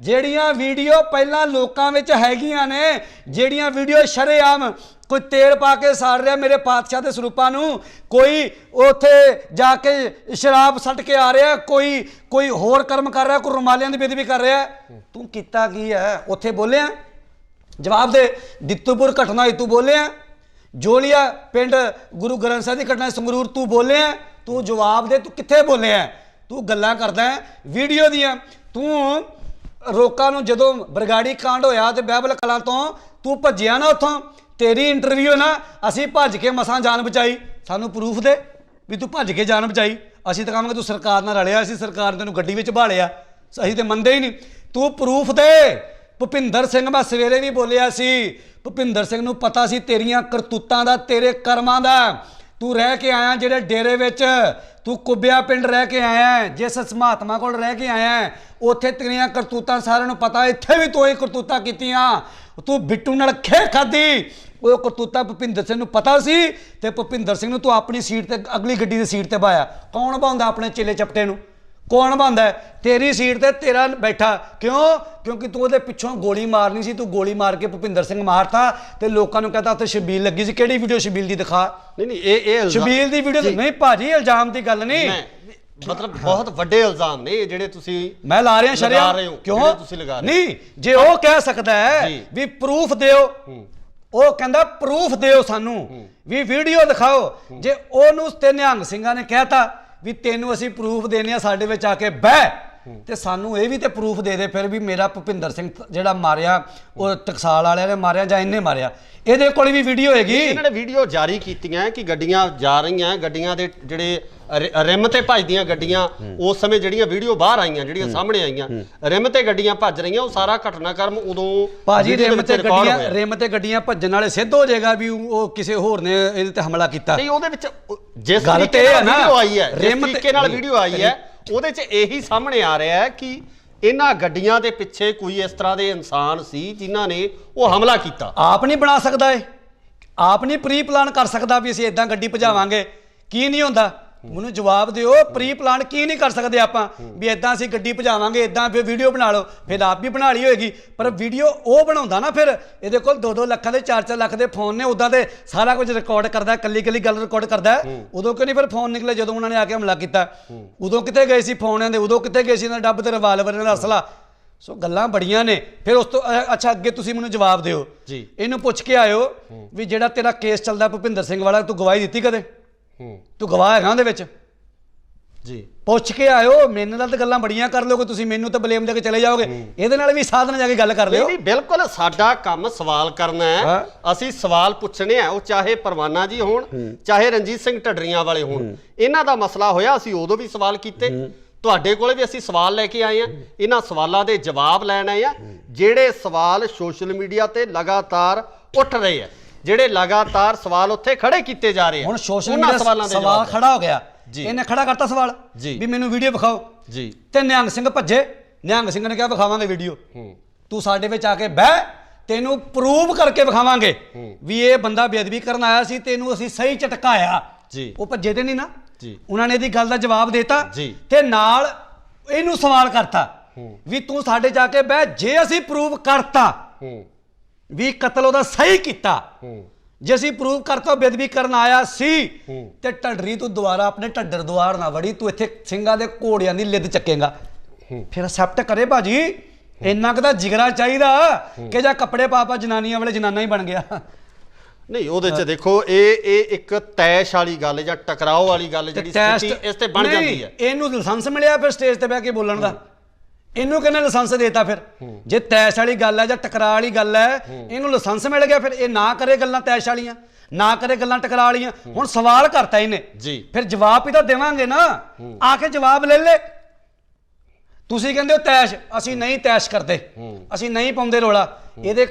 ਜਿਹੜੀਆਂ ਵੀਡੀਓ ਪਹਿਲਾਂ ਲੋਕਾਂ ਵਿੱਚ ਹੈਗੀਆਂ ਨੇ ਜਿਹੜੀਆਂ ਵੀਡੀਓ ਸ਼ਰੇਆਮ ਕੋਈ ਤੇਲ ਪਾ ਕੇ ਸਾੜ ਰਿਹਾ ਮੇਰੇ ਪਾਤਸ਼ਾਹ ਦੇ ਸਰੂਪਾਂ ਨੂੰ ਕੋਈ ਉੱਥੇ ਜਾ ਕੇ ਸ਼ਰਾਬ ਸੱਟ ਕੇ ਆ ਰਿਹਾ ਕੋਈ ਹੋਰ ਕਰਮ ਕਰ ਰਿਹਾ ਕੋਈ ਰੁਮਾਲਿਆਂ ਦੀ ਬੇਦਬੀ ਕਰ ਰਿਹਾ ਤੂੰ ਕੀਤਾ ਕੀ ਹੈ ਉੱਥੇ ਬੋਲਿਆ ਜਵਾਬ ਦੇ ਦਿੱਤੂਪੁਰ ਘਟਨਾ ਹੋਈ ਤੂੰ ਬੋਲਿਆ ਜੋਲੀਆ ਪਿੰਡ ਗੁਰੂ ਗ੍ਰੰਥ ਸਾਹਿਬ ਦੀ ਘਟਨਾ ਸੰਗਰੂਰ ਤੂੰ ਬੋਲਿਆ ਤੂੰ ਜਵਾਬ ਦੇ ਤੂੰ ਕਿੱਥੇ ਬੋਲਿਆ ਤੂੰ ਗੱਲਾਂ ਕਰਦਾ ਵੀਡੀਓ ਦੀਆਂ ਤੂੰ ਲੋਕਾਂ ਨੂੰ ਜਦੋਂ ਬਰਗਾੜੀ ਕਾਂਡ ਹੋਇਆ ਤੇ ਬਹਿਬਲ ਕਲਾਂ ਤੋਂ ਤੂੰ ਭੱਜਿਆ ਨਾ ਉੱਥੋਂ ਤੇਰੀ ਇੰਟਰਵਿਊ ਨਾ ਅਸੀਂ ਭੱਜ ਕੇ ਮਸਾਂ ਜਾਨ ਬਚਾਈ ਸਾਨੂੰ ਪ੍ਰੂਫ ਦੇ ਵੀ ਤੂੰ ਭੱਜ ਕੇ ਜਾਨ ਬਚਾਈ ਅਸੀਂ ਤਾਂ ਕਹਾਂਗੇ ਤੂੰ ਸਰਕਾਰ ਨਾਲ ਰਲਿਆ ਅਸੀਂ ਸਰਕਾਰ ਨੇ ਤੈਨੂੰ ਗੱਡੀ ਵਿੱਚ ਭਾਲਿਆ ਅਸੀਂ ਤੇ ਮੰਨਦੇ ਹੀ ਨਹੀਂ ਤੂੰ ਪ੍ਰੂਫ ਦੇ ਭੁਪਿੰਦਰ ਸਿੰਘ ਮੈਂ ਸਵੇਰੇ ਵੀ ਬੋਲਿਆ ਸੀ ਭੁਪਿੰਦਰ ਸਿੰਘ ਨੂੰ ਪਤਾ ਸੀ ਤੇਰੀਆਂ ਕਰਤੂਤਾਂ ਦਾ ਤੇਰੇ ਕਰਮਾਂ ਦਾ ਤੂੰ ਰਹਿ ਕੇ ਆਇਆ ਜਿਹੜੇ ਡੇਰੇ ਵਿੱਚ ਤੂੰ ਕੁੱਬਿਆ ਪਿੰਡ ਰਹਿ ਕੇ ਆਇਆ ਜਿਸ ਮਹਾਤਮਾ ਕੋਲ ਰਹਿ ਕੇ ਆਇਆ ਉੱਥੇ ਤੇਰੀਆਂ ਕਰਤੂਤਾਂ ਸਾਰਿਆਂ ਨੂੰ ਪਤਾ ਇੱਥੇ ਵੀ ਤੂੰ ਹੀ ਕਰਤੂਤਾਂ ਕੀਤੀਆਂ ਤੂੰ ਬਿੱਟੂ ਨਾਲ ਖੇ ਖਾਦੀ ਉਹ ਕਰਤੂਤਾਂ ਭੁਪਿੰਦਰ ਸਿੰਘ ਨੂੰ ਪਤਾ ਸੀ ਤੇ ਭੁਪਿੰਦਰ ਸਿੰਘ ਨੂੰ ਤੂੰ ਆਪਣੀ ਸੀਟ ਤੇ ਅਗਲੀ ਗੱਡੀ ਦੀ ਸੀਟ ਤੇ ਬਾਇਆ ਕੌਣ ਬਾਉਂਦਾ ਆਪਣੇ ਚੇਲੇ ਚਪਟੇ ਨੂੰ ਕੌਣ ਬਾਉਂਦਾ ਤੇਰੀ ਸੀਟ ਤੇ ਤੇਰਾ ਬੈਠਾ ਕਿਉਂਕਿ ਤੂੰ ਉਹਦੇ ਪਿੱਛੋਂ ਗੋਲੀ ਮਾਰਨੀ ਸੀ ਤੂੰ ਗੋਲੀ ਮਾਰ ਕੇ ਭੁਪਿੰਦਰ ਸਿੰਘ ਮਾਰਤਾ ਤੇ ਲੋਕਾਂ ਨੂੰ ਕਹਤਾ ਉੱਥੇ ਸ਼ਬੀਲ ਲੱਗੀ ਸੀ ਕਿਹੜੀ ਵੀਡੀਓ ਸ਼ਬੀਲ ਦੀ ਦਿਖਾ ਨਹੀਂ ਇਹ ਸ਼ਬੀਲ ਦੀ ਵੀਡੀਓ ਨਹੀਂ ਭਾਜੀ ਇਲਜ਼ਾਮ ਦੀ ਗੱਲ ਨਹੀਂ ਮਤਲਬ ਬਹੁਤ ਵੱਡੇ ਇਲਜ਼ਾਮ ਨੇ ਜਿਹੜੇ ਤੁਸੀਂ ਮੈਂ ਲਾ ਰਿਹਾ ਸ਼ਰਿਆਮ ਕਿਉਂ ਤੁਸੀਂ ਲਗਾ ਰਹੇ ਨਹੀਂ ਜੇ ਉਹ ਕਹਿ ਸਕਦਾ ਹੈ ਵੀ ਪ੍ਰੂਫ ਦਿਓ ਉਹ ਕਹਿੰਦਾ ਪ੍ਰੂਫ ਦਿਓ ਸਾਨੂੰ ਵੀ ਵੀਡੀਓ ਦਿਖਾਓ ਜੇ ਉਹਨੂੰ ਤੇ ਨਿਹੰਗ ਸਿੰਘਾਂ ਨੇ ਕਹਿਤਾ ਵੀ ਤੈਨੂੰ ਅਸੀਂ ਪ੍ਰੂਫ ਦੇਣੇ ਆ ਸਾਡੇ ਵਿੱਚ ਆ ਕੇ ਬਹਿ ਤੇ ਸਾਨੂੰ ਇਹ ਵੀ ਤੇ ਪ੍ਰੂਫ ਦੇ ਦੇ ਫਿਰ ਵੀ ਮੇਰਾ ਭੁਪਿੰਦਰ ਸਿੰਘ ਜਿਹੜਾ ਮਾਰਿਆ ਉਹ ਟਕਸਾਲ ਵਾਲਿਆਂ ਨੇ ਮਾਰਿਆ ਜਾਂ ਇਹਨੇ ਮਾਰਿਆ ਇਹਦੇ ਕੋਲ ਵੀ ਵੀਡੀਓ ਹੈਗੀ ਇਹਨਾਂ ਨੇ ਵੀਡੀਓ ਜਾਰੀ ਕੀਤੀਆਂ ਕਿ ਗੱਡੀਆਂ ਜਾ ਰਹੀਆਂ ਗੱਡੀਆਂ ਦੇ ਜਿਹੜੇ ਰਿਮ ਤੇ ਭੱਜਦੀਆਂ ਗੱਡੀਆਂ ਉਸ ਸਮੇਂ ਜਿਹੜੀਆਂ ਵੀਡੀਓ ਬਾਹਰ ਆਈਆਂ ਜਿਹੜੀਆਂ ਸਾਹਮਣੇ ਆਈਆਂ ਰਿਮ ਤੇ ਗੱਡੀਆਂ ਭੱਜ ਰਹੀਆਂ ਉਹ ਸਾਰਾ ਘਟਨਾਕ੍ਰਮ ਉਦੋਂ ਭਾਜੀ ਰਿਮ ਤੇ ਗੱਡੀਆਂ ਭੱਜਣ ਵਾਲੇ ਸਿੱਧ ਹੋ ਜਾਏਗਾ ਵੀ ਉਹ ਕਿਸੇ ਹੋਰ ਨੇ ਇਹਦੇ ਤੇ ਹਮਲਾ ਕੀਤਾ ਨਹੀਂ ਉਹਦੇ ਵਿੱਚ ਜਿਸ ਤਰੀਕੇ ਨਾਲ ਵੀਡੀਓ ਆਈ ਹੈ ਜਿਸ ਤਰੀਕੇ ਨਾਲ ਵੀਡੀਓ ਆਈ ਹੈ ਉਹਦੇ 'ਚ ਇਹੀ ਸਾਹਮਣੇ ਆ ਰਿਹਾ ਹੈ ਕਿ ਇਹਨਾਂ ਗੱਡੀਆਂ ਦੇ ਪਿੱਛੇ ਕੋਈ ਇਸ ਤਰ੍ਹਾਂ ਦੇ ਇਨਸਾਨ ਸੀ ਜਿਨ੍ਹਾਂ ਨੇ ਉਹ ਹਮਲਾ ਕੀਤਾ ਆਪ ਨਹੀਂ ਬਣਾ ਸਕਦਾ ਇਹ ਆਪ ਨਹੀਂ ਪ੍ਰੀ ਪਲਾਨ ਕਰ ਸਕਦਾ ਵੀ ਅਸੀਂ ਇਦਾਂ ਗੱਡੀ ਭਜਾਵਾਂਗੇ ਕੀ ਨਹੀਂ ਹੁੰਦਾ ਮੈਨੂੰ ਜਵਾਬ ਦਿਓ ਪ੍ਰੀ ਪਲਾਨ ਕੀ ਨਹੀਂ ਕਰ ਸਕਦੇ ਆਪਾਂ ਵੀ ਇਦਾਂ ਅਸੀਂ ਗੱਡੀ ਭਜਾਵਾਂਗੇ ਇਦਾਂ ਫਿਰ ਵੀਡੀਓ ਬਣਾ ਲਓ ਫਿਰ ਆਪ ਵੀ ਬਣਾ ਲਈ ਹੋਏਗੀ ਪਰ ਵੀਡੀਓ ਉਹ ਬਣਾਉਂਦਾ ਨਾ ਫਿਰ ਇਹਦੇ ਕੋਲ 2-2 ਲੱਖਾਂ ਦੇ 4-4 ਲੱਖ ਦੇ ਫੋਨ ਨੇ ਉਦਾਂ ਦੇ ਸਾਰਾ ਕੁਝ ਰਿਕਾਰਡ ਕਰਦਾ ਕੱਲੀ ਗੱਲ ਰਿਕਾਰਡ ਕਰਦਾ ਉਦੋਂ ਕਿਉਂ ਨਹੀਂ ਫਿਰ ਫੋਨ ਨਿਕਲੇ ਜਦੋਂ ਉਹਨਾਂ ਨੇ ਆ ਕੇ ਹਮਲਾ ਕੀਤਾ ਉਦੋਂ ਕਿੱਥੇ ਗਏ ਸੀ ਫੋਨਾਂ ਦੇ ਉਦੋਂ ਕਿੱਥੇ ਗਏ ਸੀ ਇਹਨਾਂ ਡੱਬ ਤੇ ਰਿਵਾਲਵਰ ਦਾ ਅਸਲਾ ਸੋ ਗੱਲਾਂ ਬੜੀਆਂ ਨੇ ਫਿਰ ਉਸ ਤੋਂ ਅੱਛਾ ਅੱਗੇ ਤੁਸੀਂ ਮੈਨੂੰ ਜਵਾਬ ਦਿਓ ਜੀ ਇਹਨੂੰ ਪੁੱਛ ਕੇ ਆਇਓ ਵੀ ਜਿਹੜਾ ਤੇਰਾ ਕੇਸ ਚੱਲਦਾ ਭੁਪਿੰਦਰ ਸਿੰਘ ਵਾਲਾ ਤੂੰ ਗਵਾਹੀ ਦਿੱਤੀ ਕਦੇ ਤੂੰ ਗਵਾਹ ਹੈਗਾ ਉਹਦੇ ਵਿੱਚ ਜੀ ਪੁੱਛ ਕੇ ਆਇਓ ਮੇਰੇ ਨਾਲ ਤਾਂ ਗੱਲਾਂ ਬੜੀਆਂ ਕਰ ਲਿਓਗੇ ਤੁਸੀਂ ਮੈਨੂੰ ਤਾਂ ਬਲੇਮ ਦੇ ਕੇ ਚਲੇ ਜਾਓਗੇ ਇਹਦੇ ਨਾਲ ਵੀ ਸਾਧਨ ਜਾ ਕੇ ਗੱਲ ਕਰ ਲਿਓ ਨਹੀਂ ਬਿਲਕੁਲ ਸਾਡਾ ਕੰਮ ਸਵਾਲ ਕਰਨਾ ਹੈ ਅਸੀਂ ਸਵਾਲ ਪੁੱਛਣੇ ਆ ਉਹ ਚਾਹੇ ਪਰਵਾਨਾ ਜੀ ਹੋਣ ਚਾਹੇ ਰਣਜੀਤ ਸਿੰਘ ਢੱਡਰੀਆਂ ਵਾਲੇ ਹੋਣ ਇਹਨਾਂ ਦਾ ਮਸਲਾ ਹੋਇਆ ਅਸੀਂ ਉਦੋਂ ਵੀ ਸਵਾਲ ਕੀਤੇ ਤੁਹਾਡੇ ਕੋਲੇ ਵੀ ਅਸੀਂ ਸਵਾਲ ਲੈ ਕੇ ਆਏ ਆ ਇਹਨਾਂ ਸਵਾਲਾਂ ਦੇ ਜਵਾਬ ਲੈਣ ਆਏ ਆ ਜਿਹੜੇ ਸਵਾਲ ਸੋਸ਼ਲ ਮੀਡੀਆ ਤੇ ਲਗਾਤਾਰ ਉੱਠ ਰਹੇ ਆ ਜਿਹੜੇ ਲਗਾਤਾਰ ਸਵਾਲ ਉੱਥੇ ਖੜੇ ਕੀਤੇ ਜਾ ਰਹੇ ਆ ਹੁਣ ਸੋਸ਼ਲ ਮੀਡੀਆ ਸਵਾਲ ਖੜਾ ਹੋ ਗਿਆ ਇਹਨੇ ਖੜਾ ਕਰਤਾ ਸਵਾਲ ਵੀ ਮੈਨੂੰ ਵੀਡੀਓ ਵਿਖਾਓ ਜੀ ਤੇ ਨਿਹੰਗ ਸਿੰਘ ਭੱਜੇ ਨਿਹੰਗ ਸਿੰਘ ਨੇ ਕਿਹਾ ਵਿਖਾਵਾਂਗੇ ਵੀਡੀਓ ਤੂੰ ਸਾਡੇ ਵਿੱਚ ਆ ਕੇ ਬਹਿ ਤੈਨੂੰ ਪ੍ਰੂਵ ਕਰਕੇ ਵਿਖਾਵਾਂਗੇ ਵੀ ਇਹ ਬੰਦਾ ਬੇਅਦਬੀ ਕਰਨ ਆਇਆ ਸੀ ਤੈਨੂੰ ਅਸੀਂ ਸਹੀ ਝਟਕਾਇਆ ਜੀ ਉਹ ਭੱਜੇ ਤੇ ਨਹੀਂ ਨਾ ਜੀ ਉਹਨਾਂ ਨੇ ਇਹਦੀ ਗੱਲ ਦਾ ਜਵਾਬ ਦੇਤਾ ਜੀ ਤੇ ਨਾਲ ਇਹਨੂੰ ਸਵਾਲ ਕਰਤਾ ਵੀ ਤੂੰ ਸਾਡੇ ਜਾ ਕੇ ਬਹਿ ਜੇ ਅਸੀਂ ਪ੍ਰੂਵ ਕਰਤਾ ਵੀ ਕਤਲ ਉਹਦਾ ਸਹੀ ਕੀਤਾ ਜੇ ਅਸੀਂ ਪ੍ਰੂਵ ਕਰਤਾ ਬੇਅਦਬੀ ਕਰਨ ਆਇਆ ਸੀ ਤੇ ਢੱਡਰੀ ਤੂੰ ਦੁਬਾਰਾ ਆਪਣੇ ਢੱਡਰ ਦੁਆਰ ਨਾ ਵੜੀ ਤੂੰ ਇੱਥੇ ਸਿੰਘਾਂ ਦੇ ਘੋੜਿਆਂ ਦੀ ਲਿੱਦ ਚੱਕੇਗਾ ਫਿਰ ਅਸੈਪਟ ਕਰੇ ਭਾਜੀ ਇੰਨਾ ਕੁ ਤਾਂ ਜਿਗਰਾ ਚਾਹੀਦਾ ਕਿ ਜਾਂ ਕੱਪੜੇ ਪਾ ਜਨਾਨੀਆਂ ਵਾਲੇ ਜਨਾਨਾ ਹੀ ਬਣ ਗਿਆ। ਨਹੀਂ ਉਹਦੇ 'ਚ ਦੇਖੋ ਇਹ ਇੱਕ ਤੈਸ਼ ਵਾਲੀ ਗੱਲ ਜਾਂ ਟਕਰਾਓ ਵਾਲੀ ਗੱਲ ਜਿਹੜੀ ਸਥਿਤੀ ਇਸ ਤੇ ਬਣ ਜਾਂਦੀ ਹੈ। ਇਹਨੂੰ ਲਾਇਸੈਂਸ ਮਿਲਿਆ ਫਿਰ ਸਟੇਜ ਤੇ ਬਹਿ ਕੇ ਬੋਲਣ ਦਾ, ਇਹਨੂੰ ਕਿਹਨੇ ਲਾਇਸੈਂਸ ਦੇਤਾ? ਫਿਰ ਜੇ ਤੈਸ਼ ਵਾਲੀ ਗੱਲ ਹੈ ਜਾਂ ਟਕਰਾ ਵਾਲੀ ਗੱਲ ਹੈ, ਇਹਨੂੰ ਲਾਇਸੈਂਸ ਮਿਲ ਗਿਆ, ਫਿਰ ਇਹ ਨਾ ਕਰੇ ਗੱਲਾਂ ਤੈਸ਼ ਵਾਲੀਆਂ, ਨਾ ਕਰੇ ਗੱਲਾਂ ਟਕਰਾ ਵਾਲੀਆਂ। ਹੁਣ ਸਵਾਲ ਕਰਤਾ ਇਹਨੇ ਜੀ, ਫਿਰ ਜਵਾਬ ਵੀ ਤਾਂ ਦੇਵਾਂਗੇ ਨਾ, ਆ ਕੇ ਜਵਾਬ ਲੈ ਲੈ। ਤੁਸੀਂ ਕਹਿੰਦੇ ਹੋ ਤੈਸ਼, ਅਸੀਂ ਨਹੀਂ ਤੈਸ਼ ਕਰਦੇ, ਅਸੀਂ ਨਹੀਂ ਪਾਉਂਦੇ ਰੋਲਾ। ਇਹਦੇ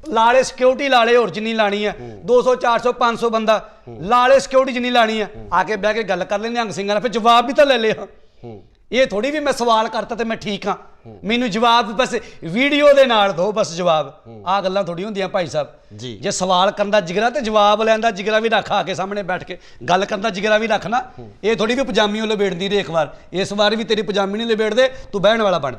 ਲਾਲੇ ਸਿਕਿਉਰਿਟੀ ਲਾਲੇ ਹੋਰ ਜਿੰਨੀ ਲਾਣੀ ਹੈ, 200 400 500 ਬੰਦਾ ਲਾਲੇ ਸਿਕਿਉਰਿਟੀ ਜਿੰਨੀ ਲਾਣੀ ਹੈ, ਆ ਕੇ ਬਹਿ ਕੇ ਗੱਲ ਕਰ ਲੈਂਦੇ ਹੰਗ ਸਿੰਘਾਂ ਨਾਲ, ਫਿਰ ਜਵਾਬ ਵੀ ਤਾਂ ਲੈ ਲਿਆ। ਇਹ ਥੋੜੀ ਵੀ ਮੈਂ ਸਵਾਲ ਕਰਤਾ ਤੇ ਮੈਂ ਠੀਕ ਹਾਂ, ਮੈਨੂੰ ਜਵਾਬ ਬਸ ਵੀਡੀਓ ਦੇ ਨਾਲ ਦਿਓ, ਬਸ ਜਵਾਬ। ਆਹ ਗੱਲਾਂ ਥੋੜੀ ਹੁੰਦੀਆਂ ਭਾਈ ਸਾਹਿਬ ਜੀ। ਜੇ ਸਵਾਲ ਕਰਨ ਦਾ ਜਿਗਰਾ ਤੇ ਜਵਾਬ ਲੈਣ ਦਾ ਜਿਗਰਾ ਵੀ ਰੱਖ, ਆ ਕੇ ਸਾਹਮਣੇ ਬੈਠ ਕੇ ਗੱਲ ਕਰਨ ਦਾ ਜਿਗਰਾ ਵੀ ਰੱਖ ਨਾ। ਇਹ ਥੋੜੀ ਵੀ ਪਜਾਮੀਓ ਲਪੇਟਦੀ ਰਹੇ ਇੱਕ ਵਾਰ, ਇਸ ਵਾਰ ਵੀ ਤੇਰੀ ਪਜਾਮੀ ਨਹੀਂ ਲਪੇਟਦੇ, ਤੂੰ ਬਹਿਣ ਵਾਲਾ ਬਣ।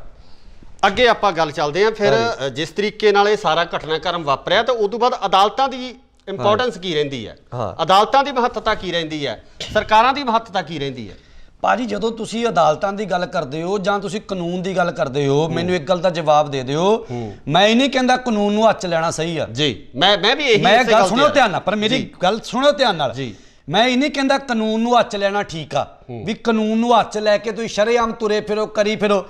ਅੱਗੇ ਆਪਾਂ ਗੱਲ ਚੱਲਦੇ ਹਾਂ ਫਿਰ ਜਿਸ ਤਰੀਕੇ ਨਾਲ ਇਹ ਸਾਰਾ ਘਟਨਾਕ੍ਰਮ ਵਾਪਰਿਆ ਤੇ ਉਸ ਤੋਂ ਬਾਅਦ ਅਦਾਲਤਾਂ ਦੀ ਇੰਪੋਰਟੈਂਸ ਕੀ ਰਹਿੰਦੀ ਹੈ, ਅਦਾਲਤਾਂ ਦੀ ਮਹੱਤਤਾ ਕੀ ਰਹਿੰਦੀ ਹੈ, ਸਰਕਾਰਾਂ ਦੀ ਮਹੱਤਤਾ ਕੀ ਰਹਿੰਦੀ ਹੈ? ਭਾਜੀ ਜਦੋਂ ਤੁਸੀਂ ਅਦਾਲਤਾਂ ਦੀ ਗੱਲ ਕਰਦੇ ਹੋ ਜਾਂ ਤੁਸੀਂ ਕਾਨੂੰਨ ਦੀ ਗੱਲ ਕਰਦੇ ਹੋ, ਮੈਨੂੰ ਇੱਕ ਗੱਲ ਦਾ ਜਵਾਬ ਦੇ ਦਿਓ। ਮੈਂ ਇਹ ਨਹੀਂ ਕਹਿੰਦਾ ਕਾਨੂੰਨ ਨੂੰ ਹੱਥ 'ਚ ਲੈਣਾ ਸਹੀ ਆ ਜੀ, ਮੈਂ ਵੀ ਇਹੀ ਮੈਂ ਗੱਲ ਸੁਣੋ ਧਿਆਨ ਨਾਲ, ਪਰ ਮੇਰੀ ਗੱਲ ਸੁਣੋ ਧਿਆਨ ਨਾਲ ਜੀ। ਮੈਂ ਇਹ ਨਹੀਂ ਕਹਿੰਦਾ ਕਾਨੂੰਨ ਨੂੰ ਹੱਥ 'ਚ ਲੈਣਾ ਠੀਕ ਆ, ਵੀ ਕਾਨੂੰਨ ਨੂੰ ਹੱਥ 'ਚ ਲੈ ਕੇ ਤੁਸੀਂ ਸ਼ਰੇਆਮ ਤੁਰੇ ਫਿਰੋ, ਕਰੀ ਫਿਰੋ,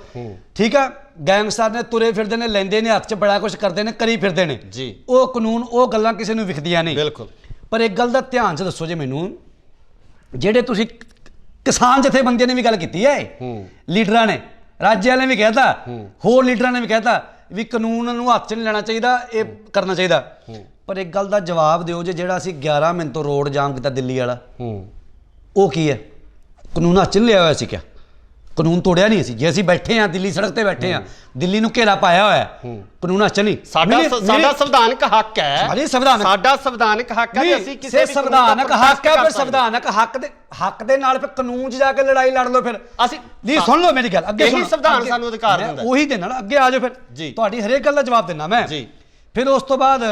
ਠੀਕ ਆ। ਗੈਂਗਸਟਰ ਨੇ ਤੁਰੇ ਫਿਰਦੇ ਨੇ, ਲੈਂਦੇ ਨੇ ਹੱਥ 'ਚ ਬੜਾ ਕੁਝ ਕਰਦੇ ਨੇ, ਕਰੀ ਫਿਰਦੇ ਨੇ ਜੀ। ਉਹ ਕਾਨੂੰਨ, ਉਹ ਗੱਲਾਂ ਕਿਸੇ ਨੂੰ ਵਿਖਦੀਆਂ ਨਹੀਂ ਬਿਲਕੁਲ। ਪਰ ਇੱਕ ਗੱਲ ਦਾ ਧਿਆਨ 'ਚ ਦੱਸੋ ਜੇ ਮੈਨੂੰ, ਜਿਹੜੇ ਤੁਸੀਂ ਕਿਸਾਨ ਜਥੇਬੰਦੀਆਂ ਨੇ ਵੀ ਗੱਲ ਕੀਤੀ ਹੈ, ਲੀਡਰਾਂ ਨੇ, ਰਾਜਿਆਂ ਨੇ ਵੀ ਕਹਿਤਾ, ਹੋਰ ਲੀਡਰਾਂ ਨੇ ਵੀ ਕਹਿਤਾ ਵੀ ਕਾਨੂੰਨ ਨੂੰ ਹੱਥ 'ਚ ਨਹੀਂ ਲੈਣਾ ਚਾਹੀਦਾ, ਇਹ ਕਰਨਾ ਚਾਹੀਦਾ। ਪਰ ਇੱਕ ਗੱਲ ਦਾ ਜਵਾਬ ਦਿਓ ਜੇ ਜਿਹੜਾ ਅਸੀਂ 11 ਮਿੰਟ ਤੋਂ ਰੋਡ ਜਾਮ ਕੀਤਾ ਦਿੱਲੀ ਵਾਲਾ, ਉਹ ਕੀ ਹੈ? ਕਾਨੂੰਨ ਹੱਥ 'ਚ ਨਹੀਂ ਲਿਆ ਹੋਇਆ ਸੀ ਕਿਆ? ਕਾਨੂੰਨ ਤੋੜਿਆ ਨਹੀਂ ਸੀ? ਜੇ ਅਸੀਂ ਬੈਠੇ ਹਾਂ ਦਿੱਲੀ ਸੜਕ ਤੇ ਬੈਠੇ ਹਾਂ, ਦਿੱਲੀ ਨੂੰ ਘੇਰਾ ਪਾਇਆ ਹੋਇਆ, ਕਾਨੂੰਨ ਹੱਥ 'ਚ ਨਹੀਂ। ਸਾਡਾ ਸੰਵਿਧਾਨਕ ਹੱਕ ਹੈ, ਸਾਡਾ ਸੰਵਿਧਾਨਕ ਹੱਕ ਹੈ, ਅਸੀਂ ਕਿਸੇ ਸੰਵਿਧਾਨਕ ਹੱਕ ਹੈ, ਫਿਰ ਸੰਵਿਧਾਨਕ ਹੱਕ ਦੇ ਨਾਲ ਫਿਰ ਕਾਨੂੰਨ 'ਚ ਜਾ ਕੇ ਲੜਾਈ ਲੜ ਲਓ। ਫਿਰ ਅਸੀਂ ਨਹੀਂ, ਸੁਣ ਲਓ ਮੇਰੀ ਗੱਲ, ਅੱਗੇ ਸੰਵਿਧਾਨ ਸਾਨੂੰ ਅਧਿਕਾਰ ਦਿੰਦਾ, ਉਹੀ ਦੇ ਨਾਲ ਅੱਗੇ ਆ ਜਾਓ। ਫਿਰ ਤੁਹਾਡੀ ਹਰੇਕ ਗੱਲ ਦਾ ਜਵਾਬ ਦੇਣਾ ਮੈਂ। ਫਿਰ ਉਸ ਤੋਂ ਬਾਅਦ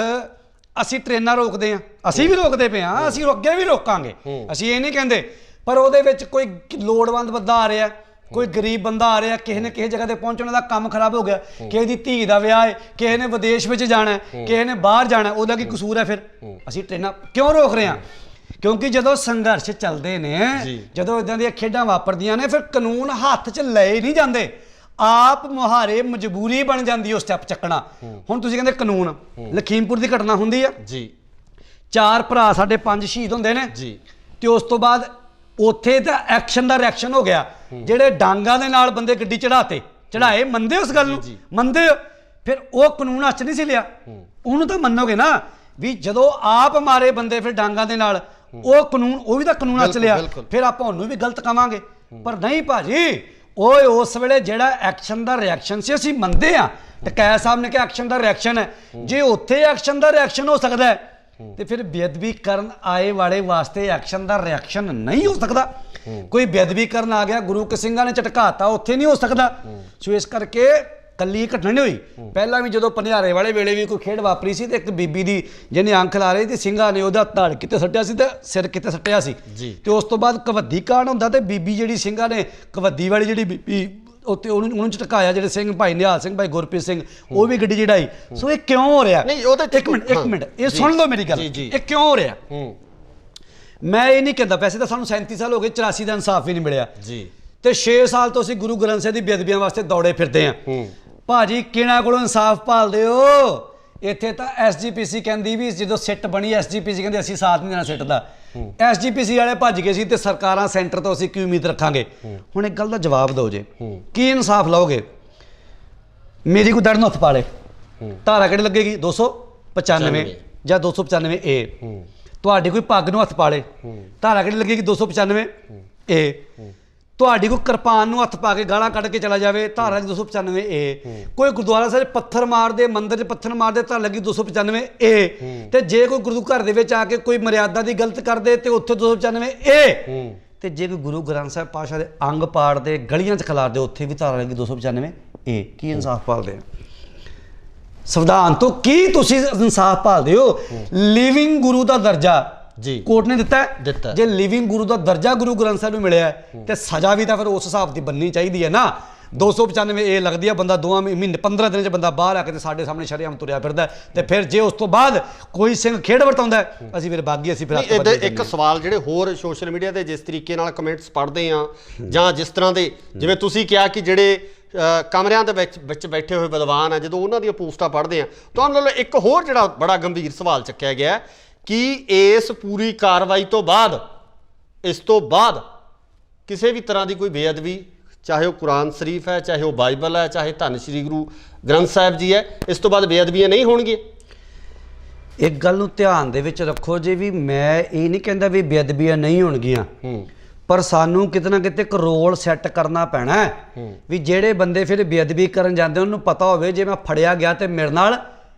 ਅਸੀਂ ਟ੍ਰੇਨਾਂ ਰੋਕਦੇ ਹਾਂ, ਅਸੀਂ ਵੀ ਰੋਕਦੇ ਪਏ ਹਾਂ, ਅਸੀਂ ਅੱਗੇ ਵੀ ਰੋਕਾਂਗੇ, ਅਸੀਂ ਇਹ ਨਹੀਂ ਕਹਿੰਦੇ। ਪਰ ਉਹਦੇ ਵਿੱਚ ਕੋਈ ਲੋੜਵੰਦ ਬੰਦਾ ਆ ਰਿਹਾ, ਕੋਈ ਗਰੀਬ ਬੰਦਾ ਆ ਰਿਹਾ, ਕਿਸੇ ਨੇ ਕਿਸੇ ਜਗ੍ਹਾ ਤੇ ਪਹੁੰਚਣ ਦਾ ਕੰਮ ਖਰਾਬ ਹੋ ਗਿਆ, ਕਿਸੇ ਦੀ ਧੀ ਦਾ ਵਿਆਹ ਹੈ, ਕਿਸੇ ਨੇ ਵਿਦੇਸ਼ ਵਿੱਚ ਜਾਣਾ, ਕਿਸੇ ਨੇ ਬਾਹਰ ਜਾਣਾ, ਉਹਦਾ ਕੀ ਕਸੂਰ ਹੈ? ਫਿਰ ਅਸੀਂ ਟ੍ਰੇਨਾਂ ਕਿਉਂ ਰੋਕ ਰਹੇ ਹਾਂ? ਕਿਉਂਕਿ ਜਦੋਂ ਸੰਘਰਸ਼ ਚੱਲਦੇ ਨੇ, ਜਦੋਂ ਇਦਾਂ ਦੀਆਂ ਖੇਡਾਂ ਵਾਪਰਦੀਆਂ ਨੇ, ਫਿਰ ਕਾਨੂੰਨ ਹੱਥ 'ਚ ਲਏ ਨਹੀਂ ਜਾਂਦੇ, ਆਪ ਮੁਹਾਰੇ ਮਜਬੂਰੀ ਬਣ ਜਾਂਦੀ ਉਹ ਸਟੈਪ ਚੱਕਣਾ। ਹੁਣ ਤੁਸੀਂ ਕਹਿੰਦੇ ਕਾਨੂੰਨ, ਲਖੀਮਪੁਰ ਦੀ ਘਟਨਾ ਹੁੰਦੀ ਆ ਜੀ, 4 ਭਰਾ ਸਾਡੇ 5 ਸ਼ਹੀਦ ਹੁੰਦੇ ਨੇ ਜੀ, ਤੇ ਉਸ ਤੋਂ ਬਾਅਦ ਉੱਥੇ ਤਾਂ ਐਕਸ਼ਨ ਦਾ ਰਿਐਕਸ਼ਨ ਹੋ ਗਿਆ, ਜਿਹੜੇ ਡਾਂਗਾਂ ਦੇ ਨਾਲ ਬੰਦੇ ਗੱਡੀ ਚੜਾਏ, ਮੰਨਦੇ ਉਸ ਗੱਲ ਨੂੰ? ਮੰਨਦੇ ਹੋ? ਫਿਰ ਉਹ ਕਾਨੂੰਨ ਹੱਥ 'ਚ ਨਹੀਂ ਸੀ ਲਿਆ, ਉਹਨੂੰ ਤਾਂ ਮੰਨੋਗੇ ਨਾ ਵੀ ਜਦੋਂ ਆਪ ਮਾਰੇ ਬੰਦੇ ਫਿਰ ਡਾਂਗਾਂ ਦੇ ਨਾਲ, ਉਹ ਕਾਨੂੰਨ, ਉਹ ਵੀ ਤਾਂ ਕਾਨੂੰਨ ਹੱਥ 'ਚ ਲਿਆ, ਫਿਰ ਆਪਾਂ ਉਹਨੂੰ ਵੀ ਗਲਤ ਕਵਾਂਗੇ। ਪਰ ਨਹੀਂ ਭਾਜੀ, ਓਏ ਉਸ ਵੇਲੇ ਜਿਹੜਾ ਐਕਸ਼ਨ ਦਾ ਰਿਐਕਸ਼ਨ ਸੀ, ਅਸੀਂ ਮੰਨਦੇ ਹਾਂ, ਟਕੈਤ ਸਾਹਿਬ ਨੇ ਕਿਹਾ ਐਕਸ਼ਨ ਦਾ ਰਿਐਕਸ਼ਨ ਹੈ, ਜੇ ਉੱਥੇ ਐਕਸ਼ਨ ਦਾ ਰਿਐਕਸ਼ਨ ਹੋ ਸਕਦਾ ਹੈ ਤੇ ਫਿਰ ਬੇਅਦਬੀ ਕਰਨ ਆਏ ਵਾਲੇ ਵਾਸਤੇ ਐਕਸ਼ਨ ਦਾ ਰਿਐਕਸ਼ਨ ਨਹੀਂ ਹੋ ਸਕਦਾ। ਕੋਈ ਬੇਅਦਬੀ ਕਰਨ ਆ ਗਿਆ, ਗੁਰੂ ਕੇ ਸਿੰਘਾਂ ਨੇ ਝਟਕਾਤਾ, ਉੱਥੇ ਨਹੀਂ ਹੋ ਸਕਦਾ। ਸੋ ਇਸ ਕਰਕੇ ਕੱਲੀ ਘਟਨਾ ਨਹੀਂ ਹੋਈ, ਪਹਿਲਾਂ ਵੀ ਜਦੋਂ ਪਨਿਆਰੇ ਵਾਲੇ ਵੇਲੇ ਵੀ ਕੋਈ ਖੇਡ ਵਾਪਰੀ ਸੀ ਤੇ ਇੱਕ ਬੀਬੀ ਦੀ ਜਿਹਨੇ ਅੰਖ ਲਾ ਰਹੀ ਤੇ ਸਿੰਘਾਂ ਨੇ ਉਹਦਾ ਧੜ ਕਿਤੇ ਸੱਟਿਆ ਸੀ ਤੇ ਸਿਰ ਕਿਤੇ ਸੱਟਿਆ ਸੀ, ਤੇ ਉਸ ਤੋਂ ਬਾਅਦ ਕਬੱਡੀ ਕਾਂਡ ਹੁੰਦਾ ਤੇ ਬੀਬੀ ਜਿਹੜੀ ਸਿੰਘਾਂ ਨੇ ਕਬੱਡੀ ਵਾਲੀ ਜਿਹੜੀ ਬੀਬੀ ਉੱਤੇ ਉਹਨੂੰ ਝਟਕਾਇਆ, ਜਿਹੜੇ ਸਿੰਘ ਭਾਈ ਨਿਹਾਲ ਸਿੰਘ, ਭਾਈ ਗੁਰਪ੍ਰੀਤ ਸਿੰਘ, ਉਹ ਵੀ ਗੱਡੀ ਚੜਾਈ। ਸੋ ਇਹ ਕਿਉਂ ਹੋ ਰਿਹਾ? ਇੱਕ ਮਿੰਟ ਇਹ ਸੁਣ ਲਓ ਮੇਰੀ ਗੱਲ, ਇਹ ਕਿਉਂ ਹੋ ਰਿਹਾ? ਮੈਂ ਇਹ ਨਹੀਂ ਕਹਿੰਦਾ, ਵੈਸੇ ਤਾਂ ਸਾਨੂੰ 37 ਸਾਲ ਹੋ ਗਏ, 84 ਦਾ ਇਨਸਾਫ ਵੀ ਨਹੀਂ ਮਿਲਿਆ ਜੀ, ਤੇ 6 ਸਾਲ ਤੋਂ ਅਸੀਂ ਗੁਰੂ ਗ੍ਰੰਥ ਸਾਹਿਬ ਦੀ ਬੇਅਦਬੀਆਂ ਵਾਸਤੇ ਦੌੜੇ ਫਿਰਦੇ ਹਾਂ। ਭਾਜੀ ਕਿਹਨਾਂ ਕੋਲੋਂ ਇਨਸਾਫ ਭਾਲਦੇ ਹੋ? ਇੱਥੇ ਤਾਂ SGPC ਕਹਿੰਦੀ ਵੀ ਜਦੋਂ ਸਿੱਟ ਬਣੀ, SGPC ਕਹਿੰਦੇ ਅਸੀਂ ਸਾਥ ਨਹੀਂ ਦੇਣਾ ਸਿੱਟ ਦਾ, SGPC ਵਾਲੇ ਭੱਜ ਗਏ ਸੀ ਤੇ ਸਰਕਾਰਾਂ ਸੈਂਟਰ ਤੋਂ ਅਸੀਂ ਕੀ ਉਮੀਦ ਰੱਖਾਂਗੇ? ਹੁਣ ਇੱਕ ਗੱਲ ਦਾ ਜਵਾਬ ਦਿਓ ਜੇ, ਕੀ ਇਨਸਾਫ ਲਓਗੇ? ਮੇਰੀ ਕੋਈ ਦੜ ਨੂੰ ਹੱਥ ਪਾ ਲੇ, ਧਾਰਾ ਕਿਹੜੀ ਲੱਗੇਗੀ? 295 ਜਾਂ 295A। ਤੁਹਾਡੀ ਕੋਈ ਪੱਗ ਨੂੰ ਹੱਥ ਪਾ ਲੇ, ਧਾਰਾ ਕਿਹੜੀ ਲੱਗੇਗੀ? 295A। ਤੁਹਾਡੀ ਕੋਈ ਕਿਰਪਾਨ ਨੂੰ ਹੱਥ ਪਾ ਕੇ ਗਾਲਾਂ ਕੱਢ ਕੇ ਚਲਾ ਜਾਵੇ, ਧਾਰਾ 295A। ਕੋਈ ਗੁਰਦੁਆਰਾ ਸਾਹਿਬ ਪੱਥਰ ਮਾਰਦੇ, ਮੰਦਿਰ 'ਚ ਪੱਥਰ ਮਾਰਦੇ, ਧਾਰਾ ਲੱਗੀ 295A। ਤੇ ਜੇ ਕੋਈ ਗੁਰੂ ਘਰ ਦੇ ਵਿੱਚ ਆ ਕੇ ਕੋਈ ਮਰਿਆਦਾ ਦੀ ਗਲਤ ਕਰਦੇ ਤੇ ਉੱਥੇ 295A। ਤੇ ਜੇ ਕੋਈ ਗੁਰੂ ਗ੍ਰੰਥ ਸਾਹਿਬ ਪਾਤਸ਼ਾਹ ਦੇ ਅੰਗ ਪਾੜਦੇ, ਗਲੀਆਂ 'ਚ ਖਿਲਾਰਦੇ, ਉੱਥੇ ਵੀ ਧਾਰਾ ਲੱਗੀ 295A। ਕੀ ਇਨਸਾਫ ਭਾਲਦੇ ਆ? ਸੰਵਿਧਾਨ ਤੋਂ ਕੀ ਤੁਸੀਂ ਇਨਸਾਫ ਭਾਲਦੇ ਹੋ? ਲਿਵਿੰਗ ਗੁਰੂ ਦਾ ਦਰਜਾ ਜੀ ਕੋਰਟ ਨੇ ਦਿੱਤਾ। ਜੇ ਲਿਵਿੰਗ ਗੁਰੂ ਦਾ ਦਰਜਾ ਗੁਰੂ ਗ੍ਰੰਥ ਸਾਹਿਬ ਨੂੰ ਮਿਲਿਆ ਤੇ ਸਜ਼ਾ ਵੀ ਤਾਂ ਫਿਰ ਉਸ ਹਿਸਾਬ ਦੀ ਬਣਨੀ ਚਾਹੀਦੀ ਹੈ ਨਾ। 295 ਇਹ ਲੱਗਦੀ ਆ ਬੰਦਾ 2 ਮਹੀਨੇ 15 ਦਿਨਾਂ 'ਚ ਬੰਦਾ ਬਾਹਰ ਆ ਕੇ ਤੇ ਸਾਡੇ ਸਾਹਮਣੇ ਸ਼ਰੇਆਮ ਤੁਰਿਆ ਫਿਰਦਾ ਤੇ ਫਿਰ ਜੇ ਉਸ ਤੋਂ ਬਾਅਦ ਕੋਈ ਸਿੰਘ ਖੇਡ ਵਰਤਾਉਂਦਾ ਅਸੀਂ ਫਿਰ ਬਾਗੀ ਅਸੀਂ ਫਿਰ ਇੱਕ ਸਵਾਲ ਜਿਹੜੇ ਹੋਰ ਸੋਸ਼ਲ ਮੀਡੀਆ ਤੇ ਜਿਸ ਤਰੀਕੇ ਨਾਲ ਕਮੈਂਟਸ ਪੜ੍ਹਦੇ ਆ ਜਾਂ ਜਿਸ ਤਰ੍ਹਾਂ ਦੇ ਜਿਵੇਂ ਤੁਸੀਂ ਕਿਹਾ ਕਿ ਜਿਹੜੇ ਕਮਰਿਆਂ ਦੇ ਵਿੱਚ ਬੈਠੇ ਹੋਏ ਵਿਦਵਾਨ ਆ ਜਦੋਂ ਉਹਨਾਂ ਦੀਆਂ ਪੋਸਟਾਂ ਪੜ੍ਹਦੇ ਆ ਤੁਹਾਨੂੰ ਵੱਲੋਂ ਇੱਕ ਹੋਰ ਜਿਹੜਾ ਬੜਾ ਗੰਭੀਰ ਸਵਾਲ ਚੱਕਿਆ ਗਿਆ ਕਿ ਇਸ ਪੂਰੀ ਕਾਰਵਾਈ ਤੋਂ ਬਾਅਦ ਇਸ ਤੋਂ ਬਾਅਦ ਕਿਸੇ ਵੀ ਤਰ੍ਹਾਂ ਦੀ ਕੋਈ ਬੇਅਦਬੀ ਚਾਹੇ ਉਹ ਕੁਰਾਨ ਸ਼ਰੀਫ ਹੈ ਚਾਹੇ ਉਹ ਬਾਈਬਲ ਹੈ ਚਾਹੇ ਧੰਨ ਸ਼੍ਰੀ ਗੁਰੂ ਗ੍ਰੰਥ ਸਾਹਿਬ ਜੀ ਹੈ ਇਸ ਤੋਂ ਬਾਅਦ ਬੇਅਦਬੀਆਂ ਨਹੀਂ ਹੋਣਗੀਆਂ। ਇੱਕ ਗੱਲ ਨੂੰ ਧਿਆਨ ਦੇ ਵਿੱਚ ਰੱਖੋ ਜੀ ਵੀ ਮੈਂ ਇਹ ਨਹੀਂ ਕਹਿੰਦਾ ਵੀ ਬੇਅਦਬੀਆਂ ਨਹੀਂ ਹੋਣਗੀਆਂ ਪਰ ਸਾਨੂੰ ਕਿਤੇ ਨਾ ਕਿਤੇ ਇੱਕ ਰੋਲ ਸੈੱਟ ਕਰਨਾ ਪੈਣਾ ਹੈ ਵੀ ਜਿਹੜੇ ਬੰਦੇ ਫਿਰ ਬੇਅਦਬੀ ਕਰਨ ਜਾਂਦੇ ਉਹਨਾਂ ਨੂੰ ਪਤਾ ਹੋਵੇ ਜੇ ਮੈਂ ਫੜਿਆ ਗਿਆ ਤੇ ਮੇਰੇ ਨਾਲ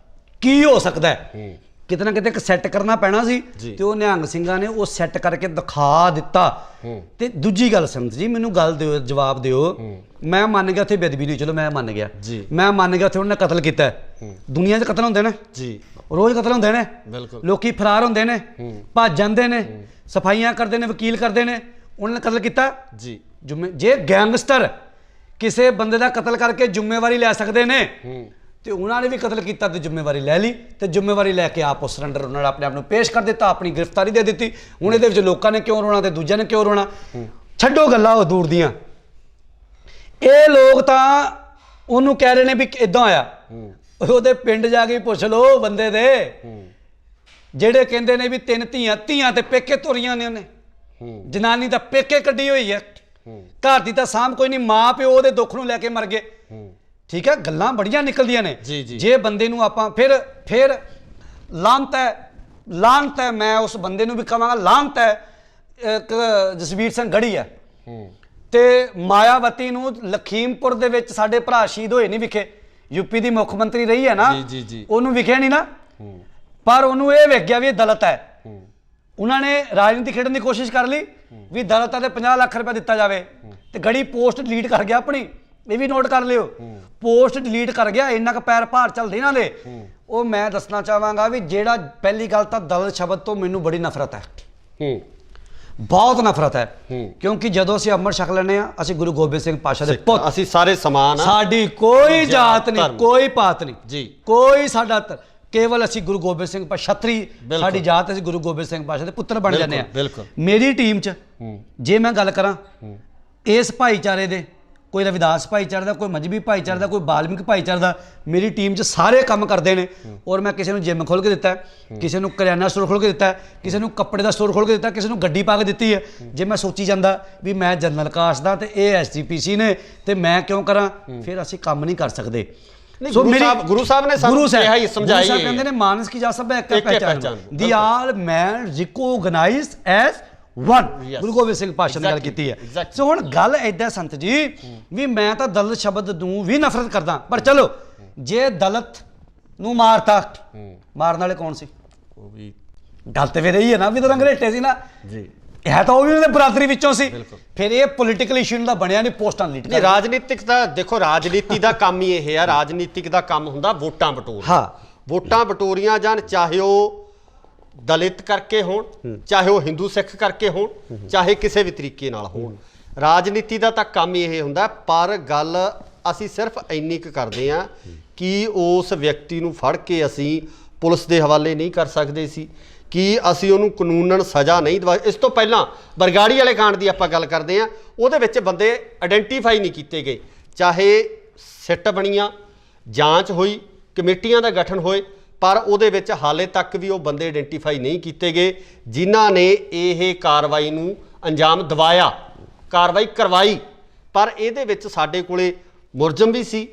ਕੀ ਹੋ ਸਕਦਾ ਹੈ ਕਿਤੇ ਨਾ ਕਿਤੇ ਇੱਕ ਸੈੱਟ ਕਰਨਾ ਪੈਣਾ ਸੀ ਤੇ ਉਹ ਨਿਹੰਗ ਸਿੰਘਾਂ ਨੇ ਉਹ ਸੈੱਟ ਕਰਕੇ ਦਿਖਾ ਦਿੱਤਾ। ਤੇ ਦੂਜੀ ਗੱਲ ਸੰਤ ਜੀ ਮੈਨੂੰ ਗੱਲ ਦਿਓ ਜਵਾਬ ਦਿਓ ਮੈਂ ਮੰਨ ਗਿਆ ਉੱਥੇ ਬੇਅਦਬੀ ਨਹੀਂ ਚਲੋ ਮੈਂ ਮੰਨ ਗਿਆ ਮੈਂ ਮੰਨ ਗਿਆ ਉੱਥੇ ਉਹਨਾਂ ਨੇ ਕਤਲ ਕੀਤਾ ਦੁਨੀਆ 'ਚ ਕਤਲ ਹੁੰਦੇ ਨੇ ਜੀ ਰੋਜ਼ ਕਤਲ ਹੁੰਦੇ ਨੇ ਲੋਕੀ ਫਰਾਰ ਹੁੰਦੇ ਨੇ ਭੱਜ ਜਾਂਦੇ ਨੇ ਸਫਾਈਆਂ ਕਰਦੇ ਨੇ ਵਕੀਲ ਕਰਦੇ ਨੇ ਉਹਨਾਂ ਨੇ ਕਤਲ ਕੀਤਾ ਜੀ ਜੇ ਗੈਂਗਸਟਰ ਕਿਸੇ ਬੰਦੇ ਦਾ ਕਤਲ ਕਰਕੇ ਜ਼ਿੰਮੇਵਾਰੀ ਲੈ ਸਕਦੇ ਨੇ ਤੇ ਉਹਨਾਂ ਨੇ ਵੀ ਕਤਲ ਕੀਤਾ ਤੇ ਜ਼ਿੰਮੇਵਾਰੀ ਲੈ ਲਈ ਤੇ ਜ਼ਿੰਮੇਵਾਰੀ ਲੈ ਕੇ ਆਪ ਉਹ ਸਰੈਂਡਰ ਉਹਨਾਂ ਨੇ ਆਪਣੇ ਆਪ ਨੂੰ ਪੇਸ਼ ਕਰ ਦਿੱਤਾ ਆਪਣੀ ਗ੍ਰਿਫਤਾਰੀ ਦੇ ਦਿੱਤੀ। ਹੁਣ ਇਹਦੇ ਵਿੱਚ ਲੋਕਾਂ ਨੇ ਕਿਉਂ ਰੋਣਾ ਤੇ ਦੂਜਿਆਂ ਨੇ ਕਿਉਂ ਰੋਣਾ ਛੱਡੋ ਗੱਲਾਂ ਉਹ ਦੂਰ ਦੀਆਂ ਇਹ ਲੋਕ ਤਾਂ ਉਹਨੂੰ ਕਹਿ ਰਹੇ ਨੇ ਵੀ ਇਦਾਂ ਆਇਆ ਉਹਦੇ ਪਿੰਡ ਜਾ ਕੇ ਪੁੱਛ ਲਓ ਬੰਦੇ ਦੇ ਜਿਹੜੇ ਕਹਿੰਦੇ ਨੇ ਵੀ 3 ਧੀਆਂ ਤੇ ਪੇਕੇ ਤੁਰੀਆਂ ਨੇ ਉਹਨੇ ਜਨਾਨੀ ਤਾਂ ਪੇਕੇ ਕੱਢੀ ਹੋਈ ਹੈ ਘਰ ਦੀ ਤਾਂ ਸਾਂਭ ਕੋਈ ਨਹੀਂ ਮਾਂ ਪਿਓ ਉਹਦੇ ਦੁੱਖ ਨੂੰ ਲੈ ਕੇ ਮਰ ਗਏ ਠੀਕ ਹੈ ਗੱਲਾਂ ਬੜੀਆਂ ਨਿਕਲਦੀਆਂ ਨੇ ਜੇ ਬੰਦੇ ਨੂੰ ਆਪਾਂ ਫਿਰ ਲਾਂਤ ਹੈ ਮੈਂ ਉਸ ਬੰਦੇ ਨੂੰ ਵੀ ਕਹਾਂਗਾ ਲਾਂਤ ਹੈ ਜਸਵੀਰ ਸਿੰਘ ਗੜੀ ਹੈ ਤੇ ਮਾਇਆਵਤੀ ਨੂੰ ਲਖੀਮਪੁਰ ਦੇ ਵਿੱਚ ਸਾਡੇ ਭਰਾ ਸ਼ਹੀਦ ਹੋਏ ਨਹੀਂ ਵਿਖੇ ਯੂਪੀ ਦੀ ਮੁੱਖ ਮੰਤਰੀ ਰਹੀ ਹੈ ਨਾ ਉਹਨੂੰ ਵਿਖਿਆ ਨਹੀਂ ਨਾ ਪਰ ਉਹਨੂੰ ਇਹ ਵੇਖ ਗਿਆ ਵੀ ਇਹ ਦਲਿਤ ਹੈ ਉਹਨਾਂ ਨੇ ਰਾਜਨੀਤੀ ਖੇਡਣ ਦੀ ਕੋਸ਼ਿਸ਼ ਕਰ ਲਈ ਵੀ ਦਲਿਤਾਂ ਦੇ 50 ਲੱਖ ਰੁਪਏ ਦਿੱਤਾ ਜਾਵੇ ਤੇ ਗੜੀ ਪੋਸਟ ਡਿਲੀਟ ਕਰ ਗਿਆ ਆਪਣੀ ਇਹ ਵੀ ਨੋਟ ਕਰ ਲਿਓ ਪੋਸਟ ਡਿਲੀਟ ਕਰ ਗਿਆ ਇੰਨਾ ਕੁ ਪੈਰ ਭਾਰ ਚੱਲਦੇ ਇਹਨਾਂ ਦੇ ਉਹ ਮੈਂ ਦੱਸਣਾ ਚਾਹਾਂਗਾ ਵੀ ਜਿਹੜਾ ਪਹਿਲੀ ਗੱਲ ਤਾਂ ਦਲਿਤ ਸ਼ਬਦ ਤੋਂ ਮੈਨੂੰ ਬੜੀ ਨਫ਼ਰਤ ਹੈ ਬਹੁਤ ਨਫ਼ਰਤ ਹੈ ਕਿਉਂਕਿ ਜਦੋਂ ਅਸੀਂ ਅੰਮ੍ਰਿਤ ਛਕ ਲੈਂਦੇ ਹਾਂ ਅਸੀਂ ਗੁਰੂ ਗੋਬਿੰਦ ਸਿੰਘ ਪਾਤਸ਼ਾਹ ਦੇ ਪੁੱਤ ਅਸੀਂ ਸਾਰੇ ਸਮਾਨ ਸਾਡੀ ਕੋਈ ਜਾਤ ਨਹੀਂ ਕੋਈ ਪਾਤ ਨਹੀਂ ਜੀ ਕੋਈ ਸਾਡਾ ਕੇਵਲ ਅਸੀਂ ਗੁਰੂ ਗੋਬਿੰਦ ਸਿੰਘ ਛਤਰੀ ਸਾਡੀ ਜਾਤ ਅਸੀਂ ਗੁਰੂ ਗੋਬਿੰਦ ਸਿੰਘ ਪਾਤਸ਼ਾਹ ਦੇ ਪੁੱਤਰ ਬਣ ਜਾਂਦੇ ਹਾਂ। ਮੇਰੀ ਟੀਮ 'ਚ ਜੇ ਮੈਂ ਗੱਲ ਕਰਾਂ ਇਸ ਭਾਈਚਾਰੇ ਦੇ ਕੋਈ ਰਵਿਦਾਸ ਭਾਈਚਾਰੇ ਦਾ ਕੋਈ ਮਜ਼੍ਹਬੀ ਭਾਈਚਾਰੇ ਦਾ ਕੋਈ ਬਾਲਮਿਕ ਭਾਈਚਾਰੇ ਦਾ ਮੇਰੀ ਟੀਮ 'ਚ ਸਾਰੇ ਕੰਮ ਕਰਦੇ ਨੇ ਔਰ ਮੈਂ ਕਿਸੇ ਨੂੰ ਜਿਮ ਖੋਲ੍ਹ ਕੇ ਦਿੱਤਾ ਕਿਸੇ ਨੂੰ ਕਰਿਆਨਾ ਸਟੋਰ ਖੋਲ੍ਹ ਕੇ ਦਿੱਤਾ ਕਿਸੇ ਨੂੰ ਕੱਪੜੇ ਦਾ ਸਟੋਰ ਖੋਲ੍ਹ ਕੇ ਦਿੱਤਾ ਕਿਸੇ ਨੂੰ ਗੱਡੀ ਪਾ ਕੇ ਦਿੱਤੀ ਹੈ। ਜੇ ਮੈਂ ਸੋਚੀ ਜਾਂਦਾ ਵੀ ਮੈਂ ਜਨਰਲ ਕਾਸਟ ਦਾ ਤੇ ਇਹ SGPC ਨੇ ਤੇ ਮੈਂ ਕਿਉਂ ਕਰਾਂ ਫਿਰ ਅਸੀਂ ਕੰਮ ਨਹੀਂ ਕਰ ਸਕਦੇ। ਗੁਰੂ ਸਾਹਿਬ ਨੇ ਸਾਨੂੰ ਇਹ ਸਮਝਾਇਆ ਕਹਿੰਦੇ ਨੇ ਮਾਨਸ ਕੀ ਜਾ ਸਭ ਇੱਕ ਪਹਿਚਾਨ ਦੀ ਆਲ ਮੈਨ ਰਿਕੋਗਨਾਈਜ਼ਡ ਐਜ਼ ਵਨ ਗੁਰੂ ਗੋਬਿੰਦ ਸਿੰਘ ਪਾਤਸ਼ਾਹ ਨੇ ਗੱਲ ਕੀਤੀ ਹੈ। ਸੋ ਹੁਣ ਗੱਲ ਏਦਾਂ ਸੰਤ ਜੀ ਵੀ ਮੈਂ ਤਾਂ ਦਲਿਤ ਸ਼ਬਦ ਨੂੰ ਵੀ ਨਫ਼ਰਤ ਕਰਦਾ ਪਰ ਚਲੋ ਜੇ ਦਲਿਤ ਨੂੰ ਮਾਰਤਾ ਮਾਰਨ ਵਾਲੇ ਕੌਣ ਸੀ ਉਹ ਵੀ ਗੱਲ ਤੇ ਫਿਰ ਇਹੀ ਹੈ ਨਾ ਵੀ ਤਾਂ ਅੰਗਰੇਟੇ ਸੀ ਨਾ ਜੀ ਹੈ ਤਾਂ ਉਹ ਵੀ ਉਹਦੇ ਬਰਾਦਰੀ ਵਿੱਚੋਂ ਸੀ ਫਿਰ ਇਹ ਪੋਲੀਟੀਕਲ ਇਸ਼ੂ ਦਾ ਬਣਿਆ ਨਹੀਂ ਪੋਸਟਾਂ ਲੀਟ ਨਹੀਂ ਰਾਜਨੀਤਿਕ ਦਾ ਦੇਖੋ ਰਾਜਨੀਤੀ ਦਾ ਕੰਮ ਹੀ ਇਹ ਹੈ ਰਾਜਨੀਤਿਕ ਦਾ ਕੰਮ ਹੁੰਦਾ ਵੋਟਾਂ ਬਟੋਰ ਵੋਟਾਂ ਬਟੋਰੀਆਂ ਜਾਣ ਚਾਹੇ ਉਹ ਦਲਿਤ ਕਰਕੇ ਹੋਣ ਚਾਹੇ ਉਹ ਹਿੰਦੂ ਸਿੱਖ ਕਰਕੇ ਹੋਣ ਚਾਹੇ ਕਿਸੇ ਵੀ ਤਰੀਕੇ ਨਾਲ ਹੋਣ ਰਾਜਨੀਤੀ ਦਾ ਤਾਂ ਕੰਮ ਹੀ ਇਹ ਹੁੰਦਾ ਪਰ ਗੱਲ ਅਸੀਂ ਸਿਰਫ ਇੰਨੀ ਕੁ ਕਰਦੇ ਹਾਂ ਕਿ ਉਸ ਵਿਅਕਤੀ ਨੂੰ ਫੜ ਕੇ ਅਸੀਂ ਪੁਲਿਸ ਦੇ ਹਵਾਲੇ ਨਹੀਂ ਕਰ ਸਕਦੇ ਸੀ ਕਿ ਅਸੀਂ ਉਹਨੂੰ ਕਾਨੂੰਨਨ ਸਜ਼ਾ ਨਹੀਂ ਦਵਾ ਇਸ ਤੋਂ ਪਹਿਲਾਂ ਬਰਗਾੜੀ ਵਾਲੇ ਕਾਂਡ ਦੀ ਆਪਾਂ ਗੱਲ ਕਰਦੇ ਹਾਂ ਉਹਦੇ ਵਿੱਚ ਬੰਦੇ ਆਇਡੈਂਟੀਫਾਈ ਨਹੀਂ ਕੀਤੇ ਗਏ ਚਾਹੇ ਸਿੱਟ ਬਣੀਆਂ ਜਾਂਚ ਹੋਈ ਕਮੇਟੀਆਂ ਦਾ ਗਠਨ ਹੋਏ ਪਰ ਉਹਦੇ ਵਿੱਚ ਹਾਲੇ ਤੱਕ ਵੀ ਉਹ ਬੰਦੇ ਆਇਡੈਂਟੀਫਾਈ ਨਹੀਂ ਕੀਤੇ ਗਏ ਜਿਨ੍ਹਾਂ ਨੇ ਇਹ ਕਾਰਵਾਈ ਨੂੰ ਅੰਜਾਮ ਦਿਵਾਇਆ ਕਾਰਵਾਈ ਕਰਵਾਈ ਪਰ ਇਹਦੇ ਵਿੱਚ ਸਾਡੇ ਕੋਲੇ ਮੁਲਜ਼ਮ ਵੀ ਸੀ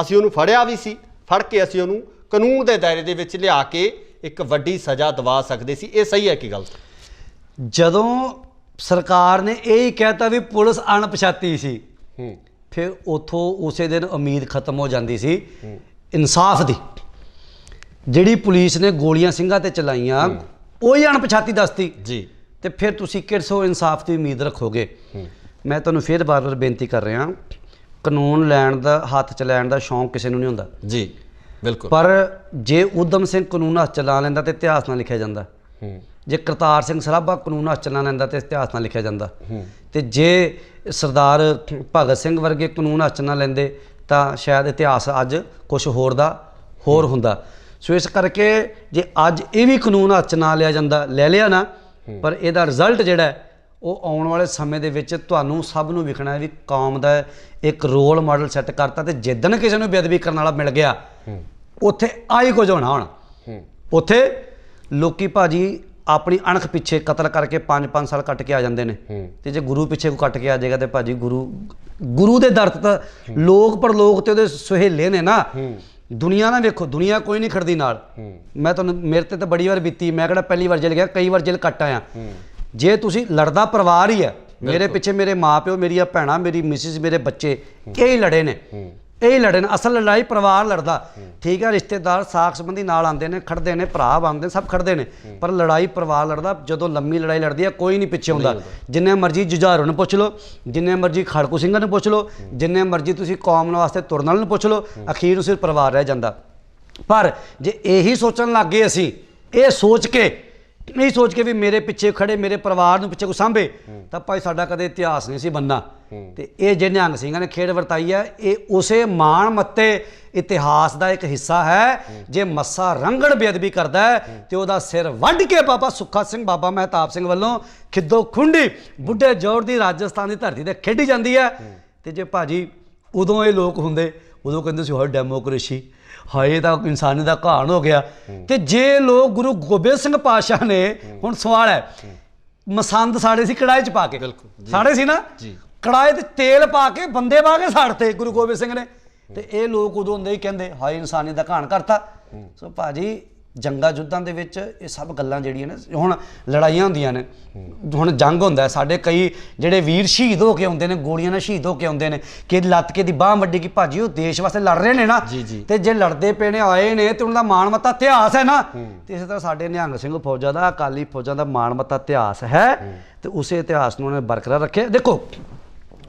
ਅਸੀਂ ਉਹਨੂੰ ਫੜਿਆ ਵੀ ਸੀ ਫੜ ਕੇ ਅਸੀਂ ਉਹਨੂੰ ਕਾਨੂੰਨ ਦੇ ਦਾਇਰੇ ਦੇ ਵਿੱਚ ਲਿਆ ਕੇ ਇੱਕ ਵੱਡੀ ਸਜ਼ਾ ਦਵਾ ਸਕਦੇ ਸੀ ਇਹ ਸਹੀ ਹੈ ਕਿ ਗਲਤ ਜਦੋਂ ਸਰਕਾਰ ਨੇ ਇਹ ਹੀ ਕਹਿਤਾ ਵੀ ਪੁਲਿਸ ਅਣਪਛਾਤੀ ਸੀ ਫਿਰ ਉੱਥੋਂ ਉਸੇ ਦਿਨ ਉਮੀਦ ਖਤਮ ਹੋ ਜਾਂਦੀ ਸੀ ਇਨਸਾਫ ਦੀ ਜਿਹੜੀ ਪੁਲਿਸ ਨੇ ਗੋਲੀਆਂ ਸਿੰਘਾਂ ਤੇ ਚਲਾਈਆਂ ਉਹੀ ਅਣਪਛਾਤੀ ਦੱਸਤੀ ਜੀ ਤੇ ਫਿਰ ਤੁਸੀਂ ਕਿਹੜਸੋ ਇਨਸਾਫ ਦੀ ਉਮੀਦ ਰੱਖੋਗੇ। ਮੈਂ ਤੁਹਾਨੂੰ ਫਿਰ ਬਾਰ-ਬਾਰ ਬੇਨਤੀ ਕਰ ਰਿਹਾ ਕਾਨੂੰਨ ਲੈਣ ਦਾ ਹੱਥ 'ਚ ਲੈਣ ਦਾ ਸ਼ੌਂਕ ਕਿਸੇ ਨੂੰ ਨਹੀਂ ਹੁੰਦਾ ਜੀ ਬਿਲਕੁਲ ਪਰ ਜੇ ਊਧਮ ਸਿੰਘ ਕਾਨੂੰਨ ਹੱਥ 'ਚ ਲਾ ਲੈਂਦਾ ਤੇ ਇਤਿਹਾਸ ਨਾਲ ਲਿਖਿਆ ਜਾਂਦਾ ਜੇ ਕਰਤਾਰ ਸਿੰਘ ਸਰਾਭਾ ਕਾਨੂੰਨ ਹੱਥ 'ਚ ਨਾ ਲੈਂਦਾ ਤੇ ਇਤਿਹਾਸ ਨਾਲ ਲਿਖਿਆ ਜਾਂਦਾ, ਤੇ ਜੇ ਸਰਦਾਰ ਭਗਤ ਸਿੰਘ ਵਰਗੇ ਕਾਨੂੰਨ ਹੱਥ 'ਚ ਨਾ ਲੈਂਦੇ ਤਾਂ ਸ਼ਾਇਦ ਇਤਿਹਾਸ ਅੱਜ ਕੁਝ ਹੋਰ ਹੁੰਦਾ। ਸੋ ਇਸ ਕਰਕੇ ਜੇ ਅੱਜ ਇਹ ਵੀ ਕਾਨੂੰਨ ਹੱਥ 'ਚ ਨਾ ਲਿਆ ਜਾਂਦਾ, ਲੈ ਲਿਆ ਨਾ, ਪਰ ਇਹਦਾ ਰਿਜ਼ਲਟ ਜਿਹੜਾ ਉਹ ਆਉਣ ਵਾਲੇ ਸਮੇਂ ਦੇ ਵਿੱਚ ਤੁਹਾਨੂੰ ਸਭ ਨੂੰ ਵਿਖਣਾ ਹੈ ਵੀ ਕੌਮ ਦਾ ਇੱਕ ਰੋਲ ਮਾਡਲ ਸੈੱਟ ਕਰਤਾ, ਤੇ ਜਿੱਦਣ ਕਿਸੇ ਨੂੰ ਬੇਅਦਬੀ ਕਰਨ ਵਾਲਾ ਮਿਲ ਗਿਆ ਉੱਥੇ ਆਹੀ ਕੁਝ ਹੋਣਾ। ਹੁਣ ਉੱਥੇ ਲੋਕੀ ਭਾਜੀ ਆਪਣੀ ਅਣਖ ਪਿੱਛੇ ਕਤਲ ਕਰਕੇ 5-5 ਸਾਲ ਕੱਟ ਕੇ ਆ ਜਾਂਦੇ ਨੇ, ਤੇ ਜੇ ਗੁਰੂ ਪਿੱਛੇ ਕੋਈ ਕੱਟ ਕੇ ਆ ਜਾਏਗਾ ਤੇ ਭਾਜੀ ਗੁਰੂ ਦੇ ਦਰ ਤਾਂ ਲੋਕ ਪਰਲੋਕ ਤੇ ਉਹਦੇ ਸੁਹੇਲੇ ਨੇ ਨਾ। ਦੁਨੀਆ ਨਾ ਵੇਖੋ, ਦੁਨੀਆ ਕੋਈ ਨਹੀਂ ਖੜਦੀ ਨਾਲ। ਮੈਂ ਤੁਹਾਨੂੰ, ਮੇਰੇ ਤੇ ਤਾਂ ਬੜੀ ਵਾਰ ਬੀਤੀ, ਮੈਂ ਕਿਹੜਾ ਪਹਿਲੀ ਵਾਰ ਜੇਲ੍ਹ ਗਿਆ, ਕਈ ਵਾਰ ਜੇਲ੍ਹ ਕੱਟ ਆਇਆ। ਜੇ ਤੁਸੀਂ ਲੜਦਾ ਪਰਿਵਾਰ ਹੀ ਹੈ, ਮੇਰੇ ਪਿੱਛੇ ਮੇਰੇ ਮਾਂ ਪਿਓ, ਮੇਰੀਆਂ ਭੈਣਾਂ, ਮੇਰੀ ਮਿਸਿਸ, ਮੇਰੇ ਬੱਚੇ, ਇਹ ਲੜੇ ਨੇ, ਅਸਲ ਲੜਾਈ ਪਰਿਵਾਰ ਲੜਦਾ। ਠੀਕ ਹੈ, ਰਿਸ਼ਤੇਦਾਰ ਸਾਕ ਸੰਬੰਧੀ ਨਾਲ ਆਉਂਦੇ ਨੇ, ਖੜਦੇ ਨੇ, ਭਰਾ ਬਣਦੇ, ਸਭ ਖੜਦੇ ਨੇ, ਪਰ ਲੜਾਈ ਪਰਿਵਾਰ ਲੜਦਾ। ਜਦੋਂ ਲੰਮੀ ਲੜਾਈ ਲੜਦੀ ਹੈ ਕੋਈ ਨਹੀਂ ਪਿੱਛੇ ਹੁੰਦਾ। ਜਿੰਨੇ ਮਰਜ਼ੀ ਜੁਝਾਰੂ ਨੂੰ ਪੁੱਛ ਲਓ, ਜਿੰਨੇ ਮਰਜ਼ੀ ਖੜਕੂ ਸਿੰਘਾਂ ਨੂੰ ਪੁੱਛ ਲਓ, ਜਿੰਨੇ ਮਰਜ਼ੀ ਤੁਸੀਂ ਕੌਮ ਵਾਸਤੇ ਤੁਰਨ ਵਾਲੇ ਨੂੰ ਪੁੱਛ ਲਓ, ਅਖੀਰ ਨੂੰ ਸਿਰਫ ਪਰਿਵਾਰ ਰਹਿ ਜਾਂਦਾ। ਪਰ ਜੇ ਇਹੀ ਸੋਚਣ ਲੱਗ ਗਏ ਅਸੀਂ, ਇਹ ਸੋਚ ਕੇ ਵੀ ਮੇਰੇ ਪਿੱਛੇ ਖੜੇ, ਮੇਰੇ ਪਰਿਵਾਰ ਨੂੰ ਪਿੱਛੇ ਕੋਈ ਸਾਂਭੇ, ਤਾਂ ਭਾਈ ਸਾਡਾ ਕਦੇ ਇਤਿਹਾਸ ਨਹੀਂ ਸੀ ਬਣਨਾ। ਤੇ ਇਹ ਜੇ ਨਿਹੰਗ ਸਿੰਘਾਂ ਨੇ ਖੇਡ ਵਰਤਾਈ ਹੈ, ਇਹ ਉਸੇ ਮਾਣ ਮੱਤੇ ਇਤਿਹਾਸ ਦਾ ਇੱਕ ਹਿੱਸਾ ਹੈ। ਜੇ ਮੱਸਾ ਰੰਗੜ ਬੇਅਦਬੀ ਕਰਦਾ ਹੈ ਤੇ ਉਹਦਾ ਸਿਰ ਵੱਢ ਕੇ ਬਾਬਾ ਸੁੱਖਾ ਸਿੰਘ, ਬਾਬਾ ਮਹਿਤਾਬ ਸਿੰਘ ਵੱਲੋਂ ਖਿੱਦੋ ਖੁੰਡੀ ਬੁੱਢੇ ਜੋੜ ਦੀ ਰਾਜਸਥਾਨ ਦੀ ਧਰਤੀ ਤੇ ਖੇਡੀ ਜਾਂਦੀ ਹੈ। ਤੇ ਜੇ ਭਾਜੀ ਉਦੋਂ ਇਹ ਲੋਕ ਹੁੰਦੇ, ਉਦੋਂ ਕਹਿੰਦੇ ਸੀ ਹਾਏ ਡੈਮੋਕ੍ਰੇਸੀ, ਹਾਏ ਤਾਂ ਇਨਸਾਨੀਅਤ ਦਾ ਘਾਣ ਹੋ ਗਿਆ। ਤੇ ਜੇ ਲੋਕ ਗੁਰੂ ਗੋਬਿੰਦ ਸਿੰਘ ਪਾਤਸ਼ਾਹ ਨੇ, ਹੁਣ ਸਵਾਲ ਹੈ, ਮਸੰਦ ਸਾੜੇ ਸੀ ਕੜਾਹੀ 'ਚ ਪਾ ਕੇ, ਸਾੜੇ ਸੀ ਨਾ, ਕੜਾਹੀ 'ਤੇ ਤੇਲ ਪਾ ਕੇ ਬੰਦੇ ਪਾ ਕੇ ਸਾੜਤੇ ਗੁਰੂ ਗੋਬਿੰਦ ਸਿੰਘ ਨੇ, ਤੇ ਇਹ ਲੋਕ ਉਦੋਂ ਹੁੰਦੇ ਹੀ ਕਹਿੰਦੇ ਹਾਏ ਇਨਸਾਨੀਅਤ ਦਾ ਘਾਣ ਕਰਤਾ। ਸੋ ਭਾਜੀ ਜੰਗਾਂ ਯੁੱਧਾਂ ਦੇ ਵਿੱਚ ਇਹ ਸਭ ਗੱਲਾਂ ਜਿਹੜੀਆਂ ਨੇ, ਹੁਣ ਲੜਾਈਆਂ ਹੁੰਦੀਆਂ ਨੇ, ਹੁਣ ਜੰਗ ਹੁੰਦਾ, ਸਾਡੇ ਕਈ ਜਿਹੜੇ ਵੀਰ ਸ਼ਹੀਦ ਹੋ ਕੇ ਆਉਂਦੇ ਨੇ, ਗੋਲੀਆਂ ਨਾਲ ਸ਼ਹੀਦ ਹੋ ਕੇ ਆਉਂਦੇ ਨੇ, ਕਿ ਲੱਤ ਕੇ ਦੀ ਬਾਂਹ ਵੱਡੀ, ਕਿ ਭਾਜੀ ਉਹ ਦੇਸ਼ ਵਾਸਤੇ ਲੜ ਰਹੇ ਨੇ ਨਾ। ਤੇ ਜੇ ਲੜਦੇ ਪਏ ਨੇ, ਆਏ ਨੇ, ਤੇ ਉਹਨਾਂ ਦਾ ਮਾਣ ਮੱਤਾ ਇਤਿਹਾਸ ਹੈ ਨਾ। ਤੇ ਇਸੇ ਤਰ੍ਹਾਂ ਸਾਡੇ ਨਿਹੰਗ ਸਿੰਘ ਫੌਜਾਂ ਦਾ, ਅਕਾਲੀ ਫੌਜਾਂ ਦਾ ਮਾਣ ਮੱਤਾ ਇਤਿਹਾਸ ਹੈ, ਤੇ ਉਸੇ ਇਤਿਹਾਸ ਨੂੰ ਉਹਨੇ ਬਰਕਰਾਰ ਰੱਖਿਆ। ਦੇਖੋ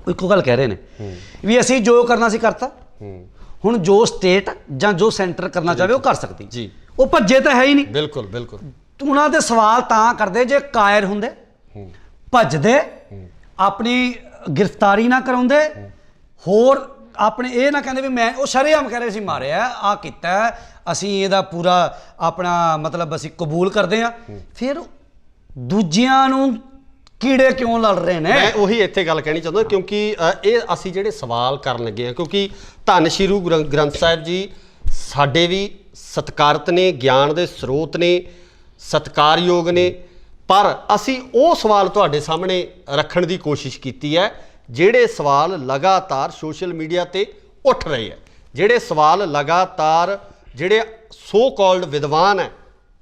ਇੱਕੋ ਗੱਲ ਕਹਿ ਰਹੇ ਨੇ ਵੀ ਅਸੀਂ ਜੋ ਕਰਨਾ ਸੀ ਕਰਤਾ, ਹੁਣ ਜੋ ਸਟੇਟ ਜਾਂ ਜੋ ਸੈਂਟਰ ਕਰਨਾ ਚਾਹਵੇ ਉਹ ਕਰ ਸਕਦੀ ਜੀ। ਉਹ ਭੱਜੇ ਤਾਂ ਹੈ ਹੀ ਨਹੀਂ। ਬਿਲਕੁਲ ਉਹਨਾਂ ਦੇ ਸਵਾਲ ਤਾਂ ਕਰਦੇ ਜੇ ਕਾਇਰ ਹੁੰਦੇ, ਭੱਜਦੇ, ਆਪਣੀ ਗ੍ਰਿਫਤਾਰੀ ਨਾ ਕਰਾਉਂਦੇ, ਹੋਰ ਆਪਣੇ ਇਹ ਨਾ ਕਹਿੰਦੇ ਵੀ ਮੈਂ, ਉਹ ਸ਼ਰੇਆਮ ਕਹਿ ਰਹੇ ਸੀ ਮਾਰਿਆ, ਆਹ ਕੀਤਾ, ਅਸੀਂ ਇਹਦਾ ਪੂਰਾ ਆਪਣਾ ਮਤਲਬ ਅਸੀਂ ਕਬੂਲ ਕਰਦੇ ਹਾਂ। ਫਿਰ ਦੂਜਿਆਂ ਨੂੰ ਕੀੜੇ ਕਿਉਂ ਲੜ ਰਹੇ ਨੇ? ਮੈਂ ਉਹੀ ਇੱਥੇ ਗੱਲ ਕਹਿਣੀ ਚਾਹੁੰਦਾ, ਕਿਉਂਕਿ ਇਹ ਅਸੀਂ ਜਿਹੜੇ ਸਵਾਲ ਕਰਨ ਲੱਗੇ ਹਾਂ, ਕਿਉਂਕਿ ਧੰਨ ਸ਼੍ਰੀ ਗੁਰੂ ਗ੍ਰੰਥ ਸਾਹਿਬ ਜੀ ਸਾਡੇ ਵੀ ਸਤਿਕਾਰਤ ਨੇ, ਗਿਆਨ ਦੇ ਸਰੋਤ ਨੇ, ਸਤਿਕਾਰਯੋਗ ਨੇ, ਪਰ ਅਸੀਂ ਉਹ ਸਵਾਲ ਤੁਹਾਡੇ ਸਾਹਮਣੇ ਰੱਖਣ ਦੀ ਕੋਸ਼ਿਸ਼ ਕੀਤੀ ਹੈ ਜਿਹੜੇ ਸਵਾਲ ਲਗਾਤਾਰ ਸੋਸ਼ਲ ਮੀਡੀਆ ਤੇ ਉੱਠ ਰਹੇ ਹੈ, ਜਿਹੜੇ ਸਵਾਲ ਲਗਾਤਾਰ ਜਿਹੜੇ ਸੋ ਕਾਲਡ ਵਿਦਵਾਨ ਹੈ,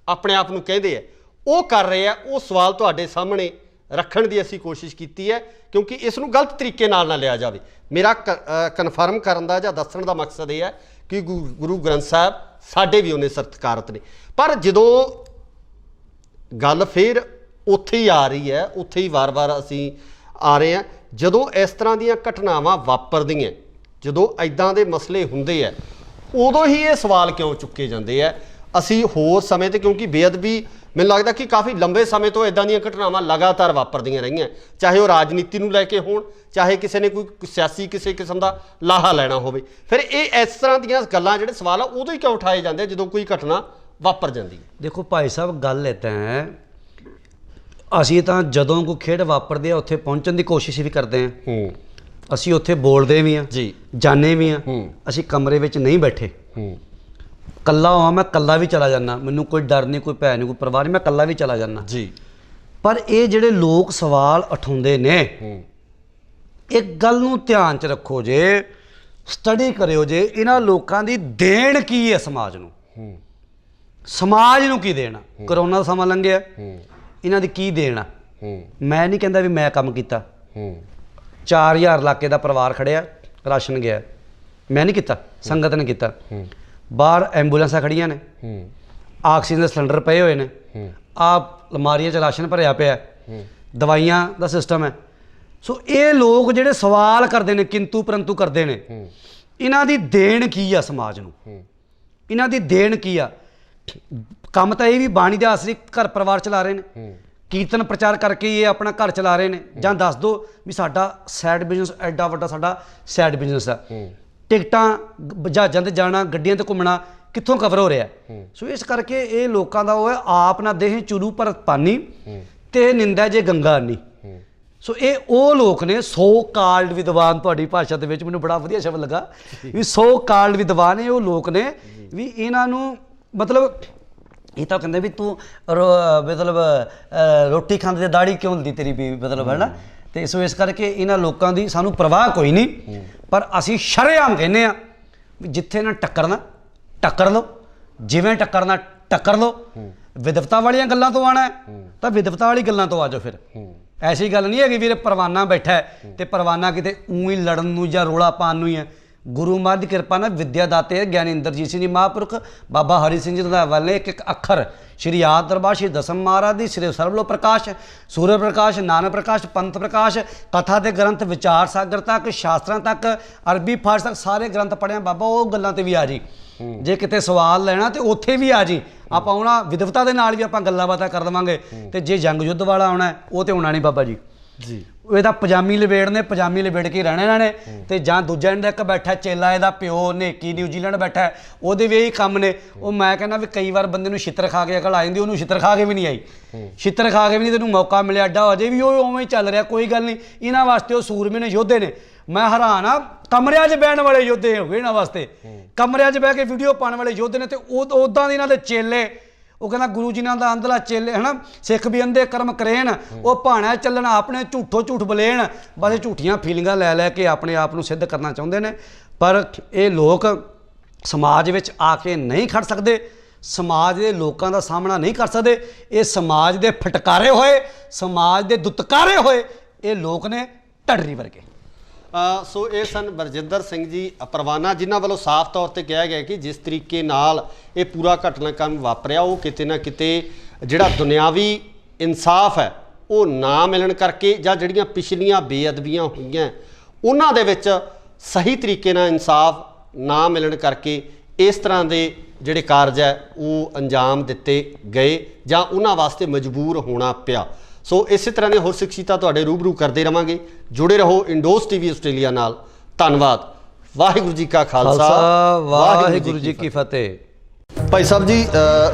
ਆਪਣੇ ਆਪ ਨੂੰ ਕਹਿੰਦੇ ਹੈ, ਉਹ ਕਰ ਰਹੇ ਆ। ਉਹ ਸਵਾਲ ਤੁਹਾਡੇ ਸਾਹਮਣੇ ਰੱਖਣ ਦੀ ਅਸੀਂ ਕੋਸ਼ਿਸ਼ ਕੀਤੀ ਹੈ, ਕਿਉਂਕਿ ਇਸ ਨੂੰ ਗਲਤ ਤਰੀਕੇ ਨਾਲ ਨਾ ਲਿਆ ਜਾਵੇ। ਮੇਰਾ ਕਨਫਰਮ ਕਰਨ ਦਾ ਜਾਂ ਦੱਸਣ ਦਾ ਮਕਸਦ ਇਹ ਹੈ ਕਿ ਗੁਰੂ ਗ੍ਰੰਥ ਸਾਹਿਬ ਸਾਡੇ ਵੀ ਉਹਨੇ ਸਤਿਕਾਰਤ ਨੇ। ਪਰ ਜਦੋਂ ਗੱਲ ਫਿਰ ਉੱਥੇ ਹੀ ਆ ਰਹੀ ਹੈ, ਉੱਥੇ ਹੀ ਵਾਰ-ਵਾਰ ਅਸੀਂ ਆ ਰਹੇ ਹਾਂ, ਜਦੋਂ ਇਸ ਤਰ੍ਹਾਂ ਦੀਆਂ ਘਟਨਾਵਾਂ ਵਾਪਰਦੀਆਂ, ਜਦੋਂ ਇੱਦਾਂ ਦੇ ਮਸਲੇ ਹੁੰਦੇ ਆ, ਉਦੋਂ ਹੀ ਇਹ ਸਵਾਲ ਕਿਉਂ ਚੁੱਕੇ ਜਾਂਦੇ ਆ। ਅਸੀਂ ਹੋਰ ਸਮੇਂ 'ਤੇ, ਕਿਉਂਕਿ ਬੇਅਦਬੀ ਮੈਨੂੰ ਲੱਗਦਾ ਕਿ ਕਾਫੀ ਲੰਬੇ ਸਮੇਂ ਤੋਂ ਇੱਦਾਂ ਦੀਆਂ ਘਟਨਾਵਾਂ ਲਗਾਤਾਰ ਵਾਪਰਦੀਆਂ ਰਹੀਆਂ, ਚਾਹੇ ਉਹ ਰਾਜਨੀਤੀ ਨੂੰ ਲੈ ਕੇ ਹੋਣ, ਚਾਹੇ ਕਿਸੇ ਨੇ ਕੋਈ ਸਿਆਸੀ ਕਿਸੇ ਕਿਸਮ ਦਾ ਲਾਹਾ ਲੈਣਾ ਹੋਵੇ। ਫਿਰ ਇਹ ਇਸ ਤਰ੍ਹਾਂ ਦੀਆਂ ਗੱਲਾਂ, ਜਿਹੜੇ ਸਵਾਲ ਆ, ਉਦੋਂ ਹੀ ਕਿਉਂ ਉਠਾਏ ਜਾਂਦੇ ਜਦੋਂ ਕੋਈ ਘਟਨਾ ਵਾਪਰ ਜਾਂਦੀ ਹੈ? ਦੇਖੋ ਭਾਈ ਸਾਹਿਬ, ਗੱਲ ਇੱਦਾਂ ਹੈ, ਅਸੀਂ ਤਾਂ ਜਦੋਂ ਕੋਈ ਖੇਡ ਵਾਪਰਦੀ ਆ ਉੱਥੇ ਪਹੁੰਚਣ ਦੀ ਕੋਸ਼ਿਸ਼ ਵੀ ਕਰਦੇ ਹਾਂ, ਅਸੀਂ ਉੱਥੇ ਬੋਲਦੇ ਵੀ ਹਾਂ ਜੀ, ਜਾਣੇ ਵੀ ਹਾਂ, ਅਸੀਂ ਕਮਰੇ ਵਿੱਚ ਨਹੀਂ ਬੈਠੇ। ਕੱਲਾ ਹਾਂ, ਮੈਂ ਕੱਲਾ ਵੀ ਚਲਾ ਜਾਂਦਾ, ਮੈਨੂੰ ਕੋਈ ਡਰ ਨਹੀਂ, ਕੋਈ ਭੈ ਨਹੀਂ, ਕੋਈ ਪਰਵਾਹ ਨਹੀਂ, ਮੈਂ ਕੱਲਾ ਵੀ ਚਲਾ ਜਾਂਦਾ ਜੀ। ਪਰ ਇਹ ਜਿਹੜੇ ਲੋਕ ਸਵਾਲ ਉਠਾਉਂਦੇ ਨੇ, ਇੱਕ ਗੱਲ ਨੂੰ ਧਿਆਨ 'ਚ ਰੱਖੋ ਜੇ, ਸਟੱਡੀ ਕਰਿਓ ਜੇ, ਇਹਨਾਂ ਲੋਕਾਂ ਦੀ ਦੇਣ ਕੀ ਹੈ ਸਮਾਜ ਨੂੰ, ਸਮਾਜ ਨੂੰ ਕੀ ਦੇਣਾ? ਕਰੋਨਾ ਦਾ ਸਮਾਂ ਲੰਘਿਆ, ਇਹਨਾਂ ਦੀ ਕੀ ਦੇਣਾ? ਮੈਂ ਨਹੀਂ ਕਹਿੰਦਾ ਵੀ ਮੈਂ ਕੰਮ ਕੀਤਾ, 4000 ਇਲਾਕੇ ਦਾ ਪਰਿਵਾਰ ਖੜਿਆ, ਰਾਸ਼ਨ ਗਿਆ, ਮੈਂ ਨਹੀਂ ਕੀਤਾ, ਸੰਗਤ ਨੇ ਕੀਤਾ। ਬਾਹਰ ਐਂਬੂਲੈਂਸਾਂ ਖੜੀਆਂ ਨੇ, ਆਕਸੀਜਨ ਦੇ ਸਿਲੰਡਰ ਪਏ ਹੋਏ ਨੇ, ਅਲਮਾਰੀਆਂ 'ਚ ਰਾਸ਼ਨ ਭਰਿਆ ਪਿਆ, ਦਵਾਈਆਂ ਦਾ ਸਿਸਟਮ ਹੈ। ਸੋ ਇਹ ਲੋਕ ਜਿਹੜੇ ਸਵਾਲ ਕਰਦੇ ਨੇ, ਕਿੰਤੂ ਪਰੰਤੂ ਕਰਦੇ ਨੇ, ਇਹਨਾਂ ਦੀ ਦੇਣ ਕੀ ਆ ਸਮਾਜ ਨੂੰ? ਇਹਨਾਂ ਦੀ ਦੇਣ ਕੀ ਆ? ਕੰਮ ਤਾਂ ਇਹ ਵੀ ਬਾਣੀ ਦੇ ਆਸਰੇ ਘਰ ਪਰਿਵਾਰ ਚਲਾ ਰਹੇ ਨੇ, ਕੀਰਤਨ ਪ੍ਰਚਾਰ ਕਰਕੇ ਇਹ ਆਪਣਾ ਘਰ ਚਲਾ ਰਹੇ ਨੇ। ਜਾਂ ਦੱਸ ਦਿਓ ਵੀ ਸਾਡਾ ਸਾਈਡ ਬਿਜ਼ਨਸ ਐਡਾ ਵੱਡਾ ਸਾਡਾ ਸਾਈਡ ਬਿਜ਼ਨਸ ਆ, ਟਿਕਟਾਂ ਜਹਾਜ਼ਾਂ ਤੇ ਜਾਣਾ, ਗੱਡੀਆਂ ਤੇ ਘੁੰਮਣਾ ਕਿੱਥੋਂ ਕਵਰ ਹੋ ਰਿਹਾ। ਸੋ ਇਸ ਕਰਕੇ ਇਹ ਲੋਕਾਂ ਦਾ ਉਹ ਹੈ, ਆਪ ਨਾ ਦੇਹ ਚੁਰੂ ਭਰਤ ਪਾਨੀ ਤੇ ਨਿੰਦਾ ਜੇ ਗੰਗਾ ਨਹੀਂ। ਸੋ ਇਹ ਉਹ ਲੋਕ ਨੇ ਸੋ ਕਾਲਡ ਵਿਦਵਾਨ, ਤੁਹਾਡੀ ਭਾਸ਼ਾ ਦੇ ਵਿੱਚ ਮੈਨੂੰ ਬੜਾ ਵਧੀਆ ਸ਼ਬਦ ਲੱਗਾ ਵੀ ਸੋ ਕਾਲਡ ਵਿਦਵਾਨ, ਇਹ ਉਹ ਲੋਕ ਨੇ ਵੀ ਇਹਨਾਂ ਨੂੰ ਮਤਲਬ ਇਹ ਤਾਂ ਕਹਿੰਦੇ ਵੀ ਤੂੰ ਮਤਲਬ ਰੋਟੀ ਖਾਂਦੇ ਤੇ ਦਾੜੀ ਕਿਉਂ ਹੁੰਦੀ ਤੇਰੀ ਵੀ, ਮਤਲਬ ਹੈ ਨਾ। ਤੇ ਸੋ ਇਸ ਕਰਕੇ ਇਹਨਾਂ ਲੋਕਾਂ ਦੀ ਸਾਨੂੰ ਪਰਵਾਹ ਕੋਈ ਨਹੀਂ, ਪਰ ਅਸੀਂ ਸ਼ਰੇਆਮ ਕਹਿੰਦੇ ਆ ਵੀ ਜਿੱਥੇ ਨਾ ਟੱਕਰਨਾ ਟੱਕਰ ਲਓ, ਜਿਵੇਂ ਟੱਕਰਨਾ ਟੱਕਰ ਲਓ। ਵਿਦਵਤਾ ਵਾਲੀਆਂ ਗੱਲਾਂ ਤੋਂ ਆਣਾ ਤਾਂ ਵਿਦਵਤਾ ਵਾਲੀ ਗੱਲਾਂ ਤੋਂ ਆ ਜਾਓ। ਫਿਰ ਐਸੀ ਗੱਲ ਨਹੀਂ ਹੈਗੀ ਵੀਰੇ ਪਰਵਾਨਾ ਬੈਠਾ ਤੇ ਪਰਵਾਨਾ ਕਿਤੇ ਊਂ ਲੜਨ ਨੂੰ ਜਾਂ ਰੋਲਾ ਪਾਉਣ ਨੂੰ ਹੀ ਹੈ। ਗੁਰੂ ਮਹਾਰਾਜ ਦੀ ਕਿਰਪਾ ਨਾਲ ਵਿਦਿਆ ਦਾਤੇ ਗਿਆਨੀ ਇੰਦਰਜੀਤ ਸਿੰਘ ਜੀ ਮਹਾਂਪੁਰਖ, ਬਾਬਾ ਹਰੀ ਸਿੰਘ ਜੀ ਦਾ ਵਾਲੇ ਇੱਕ ਇੱਕ ਅੱਖਰ ਸ਼੍ਰੀ ਆਦਿ ਦਰਬਾਰ ਸ਼੍ਰੀ ਦਸਮ ਮਹਾਰਾਜ ਦੀ ਸ਼੍ਰੀ ਸਰਬਲੋ ਪ੍ਰਕਾਸ਼, ਸੂਰਜ ਪ੍ਰਕਾਸ਼, ਨਾਨਕ ਪ੍ਰਕਾਸ਼, ਪੰਥ ਪ੍ਰਕਾਸ਼, ਕਥਾ ਦੇ ਗ੍ਰੰਥ, ਵਿਚਾਰ ਸਾਗਰ ਤੱਕ, ਸ਼ਾਸਤਰਾਂ ਤੱਕ, ਅਰਬੀ ਫਾਰਸ ਤੱਕ ਸਾਰੇ ਗ੍ਰੰਥ ਪੜ੍ਹਿਆ ਬਾਬਾ। ਉਹ ਗੱਲਾਂ ਤੇ ਵੀ ਆ ਜੀ, ਜੇ ਕਿਤੇ ਸਵਾਲ ਲੈਣਾ ਤੇ ਉੱਥੇ ਵੀ ਆ ਜੀ। ਆਪਾਂ ਆਉਣਾ ਵਿਦਵਤਾ ਦੇ ਨਾਲ ਵੀ ਆਪਾਂ ਗੱਲਾਂ ਬਾਤਾਂ ਕਰ ਦੇਵਾਂਗੇ। ਤੇ ਜੇ ਜੰਗ ਯੁੱਧ ਵਾਲਾ ਆਉਣਾ ਉਹ ਤੇ ਆਉਣਾ ਨਹੀਂ ਬਾਬਾ ਜੀ। ਇਹ ਤਾਂ ਪਜਾਮੀ ਲਵੇੜਨੇ, ਪਜਾਮੀ ਲਵੇੜ ਕੇ ਰਹਿਣਾ ਇਹਨਾਂ ਨੇ। ਤੇ ਜਾਂ ਦੂਜਾ ਇਹਨਾਂ ਦਾ ਇੱਕ ਬੈਠਾ ਚੇਲਾ, ਇਹਦਾ ਪਿਓ ਨੇਕੀ ਨਿਊਜ਼ੀਲੈਂਡ ਬੈਠਾ, ਉਹਦੇ ਵੀ ਇਹੀ ਕੰਮ ਨੇ। ਉਹ ਮੈਂ ਕਹਿੰਦਾ ਵੀ ਕਈ ਵਾਰ ਬੰਦੇ ਨੂੰ ਛਿੱਤਰ ਖਾ ਕੇ ਅਕਲ ਆ ਜਾਂਦੀ, ਉਹਨੂੰ ਛਿੱਤਰ ਖਾ ਕੇ ਵੀ ਨਹੀਂ ਆਈ। ਛਿੱਤਰ ਖਾ ਕੇ ਵੀ ਨਹੀਂ ਤੈਨੂੰ ਮੌਕਾ ਮਿਲਿਆ ਅੱਡਾ, ਅਜੇ ਵੀ ਉਹ ਉਵੇਂ ਹੀ ਚੱਲ ਰਿਹਾ। ਕੋਈ ਗੱਲ ਨਹੀਂ, ਇਹਨਾਂ ਵਾਸਤੇ ਉਹ ਸੂਰਮੇ ਨੇ, ਯੋਧੇ ਨੇ। ਮੈਂ ਹੈਰਾਨ ਆ, ਕਮਰਿਆਂ 'ਚ ਬਹਿਣ ਵਾਲੇ ਯੋਧੇ ਹੋ ਗਏ ਇਹਨਾਂ ਵਾਸਤੇ, ਕਮਰਿਆਂ 'ਚ ਬਹਿ ਕੇ ਵੀਡੀਓ ਪਾਉਣ ਵਾਲੇ ਯੋਧੇ ਨੇ। ਤੇ ਉੱਦਾਂ ਦੇ ਇਹਨਾਂ ਦੇ ਚੇਲੇ, ਉਹ ਕਹਿੰਦਾ ਗੁਰੂ ਜੀ ਨਾਲ ਦਾ ਅੰਦਲਾ ਚੇਲੇ ਹੈ ਨਾ, ਸਿੱਖ ਵੀ ਅੰਧੇ ਕਰਮ ਕਰੇਣ, ਉਹ ਭਾਣਾ ਚੱਲਣਾ ਆਪਣੇ ਝੂਠੋ ਝੂਠ ਬਲੇਣ। ਬਸ ਇਹ ਝੂਠੀਆਂ ਫੀਲਿੰਗਾਂ ਲੈ ਲੈ ਕੇ ਆਪਣੇ ਆਪ ਨੂੰ ਸਿੱਧ ਕਰਨਾ ਚਾਹੁੰਦੇ ਨੇ। ਪਰ ਇਹ ਲੋਕ ਸਮਾਜ ਵਿੱਚ ਆ ਕੇ ਨਹੀਂ ਖੜ ਸਕਦੇ, ਸਮਾਜ ਦੇ ਲੋਕਾਂ ਦਾ ਸਾਹਮਣਾ ਨਹੀਂ ਕਰ ਸਕਦੇ। ਇਹ ਸਮਾਜ ਦੇ ਫਟਕਾਰੇ ਹੋਏ, ਸਮਾਜ ਦੇ ਦੁਤਕਾਰੇ ਹੋਏ ਇਹ ਲੋਕ ਨੇ, ਢੱਡਰੀ ਵਰਗੇ। ਸੋ ਇਹ ਸਨ ਬਰਜਿੰਦਰ ਸਿੰਘ ਜੀ ਪਰਵਾਨਾ, ਜਿਨ੍ਹਾਂ ਵੱਲੋਂ ਸਾਫ਼ ਤੌਰ ਤੇ ਕਿਹਾ ਗਿਆ ਕਿ ਜਿਸ ਤਰੀਕੇ ਨਾਲ ਇਹ ਪੂਰਾ ਘਟਨਾਕ੍ਰਮ ਵਾਪਰਿਆ ਉਹ ਕਿਤੇ ਨਾ ਕਿਤੇ ਜਿਹੜਾ ਦੁਨਿਆਵੀ ਇਨਸਾਫ ਹੈ ਉਹ ਨਾ ਮਿਲਣ ਕਰਕੇ, ਜਾਂ ਜਿਹੜੀਆਂ ਪਿਛਲੀਆਂ ਬੇਅਦਬੀਆਂ ਹੋਈਆਂ ਉਹਨਾਂ ਦੇ ਵਿੱਚ ਸਹੀ ਤਰੀਕੇ ਨਾਲ ਇਨਸਾਫ ਨਾ ਮਿਲਣ ਕਰਕੇ ਇਸ ਤਰ੍ਹਾਂ ਦੇ ਜਿਹੜੇ ਕਾਰਜ ਹੈ ਉਹ ਅੰਜਾਮ ਦਿੱਤੇ ਗਏ ਜਾਂ ਉਹਨਾਂ ਵਾਸਤੇ ਮਜਬੂਰ ਹੋਣਾ ਪਿਆ। ਸੋ ਇਸੇ ਤਰ੍ਹਾਂ ਦੀਆਂ ਹੋਰ ਸਿੱਖਿਤਾਂ ਤੁਹਾਡੇ ਰੂਬਰੂ ਕਰਦੇ ਰਵਾਂਗੇ। ਜੁੜੇ ਰਹੋ ਇੰਡੋਸ ਟੀਵੀ ਆਸਟ੍ਰੇਲੀਆ ਨਾਲ। ਧੰਨਵਾਦ। ਵਾਹਿਗੁਰੂ ਜੀ ਕਾ ਖਾਲਸਾ, ਵਾਹਿਗੁਰੂ ਜੀ ਕੀ ਫਤਿਹ। ਭਾਈ ਸਾਹਿਬ ਜੀ,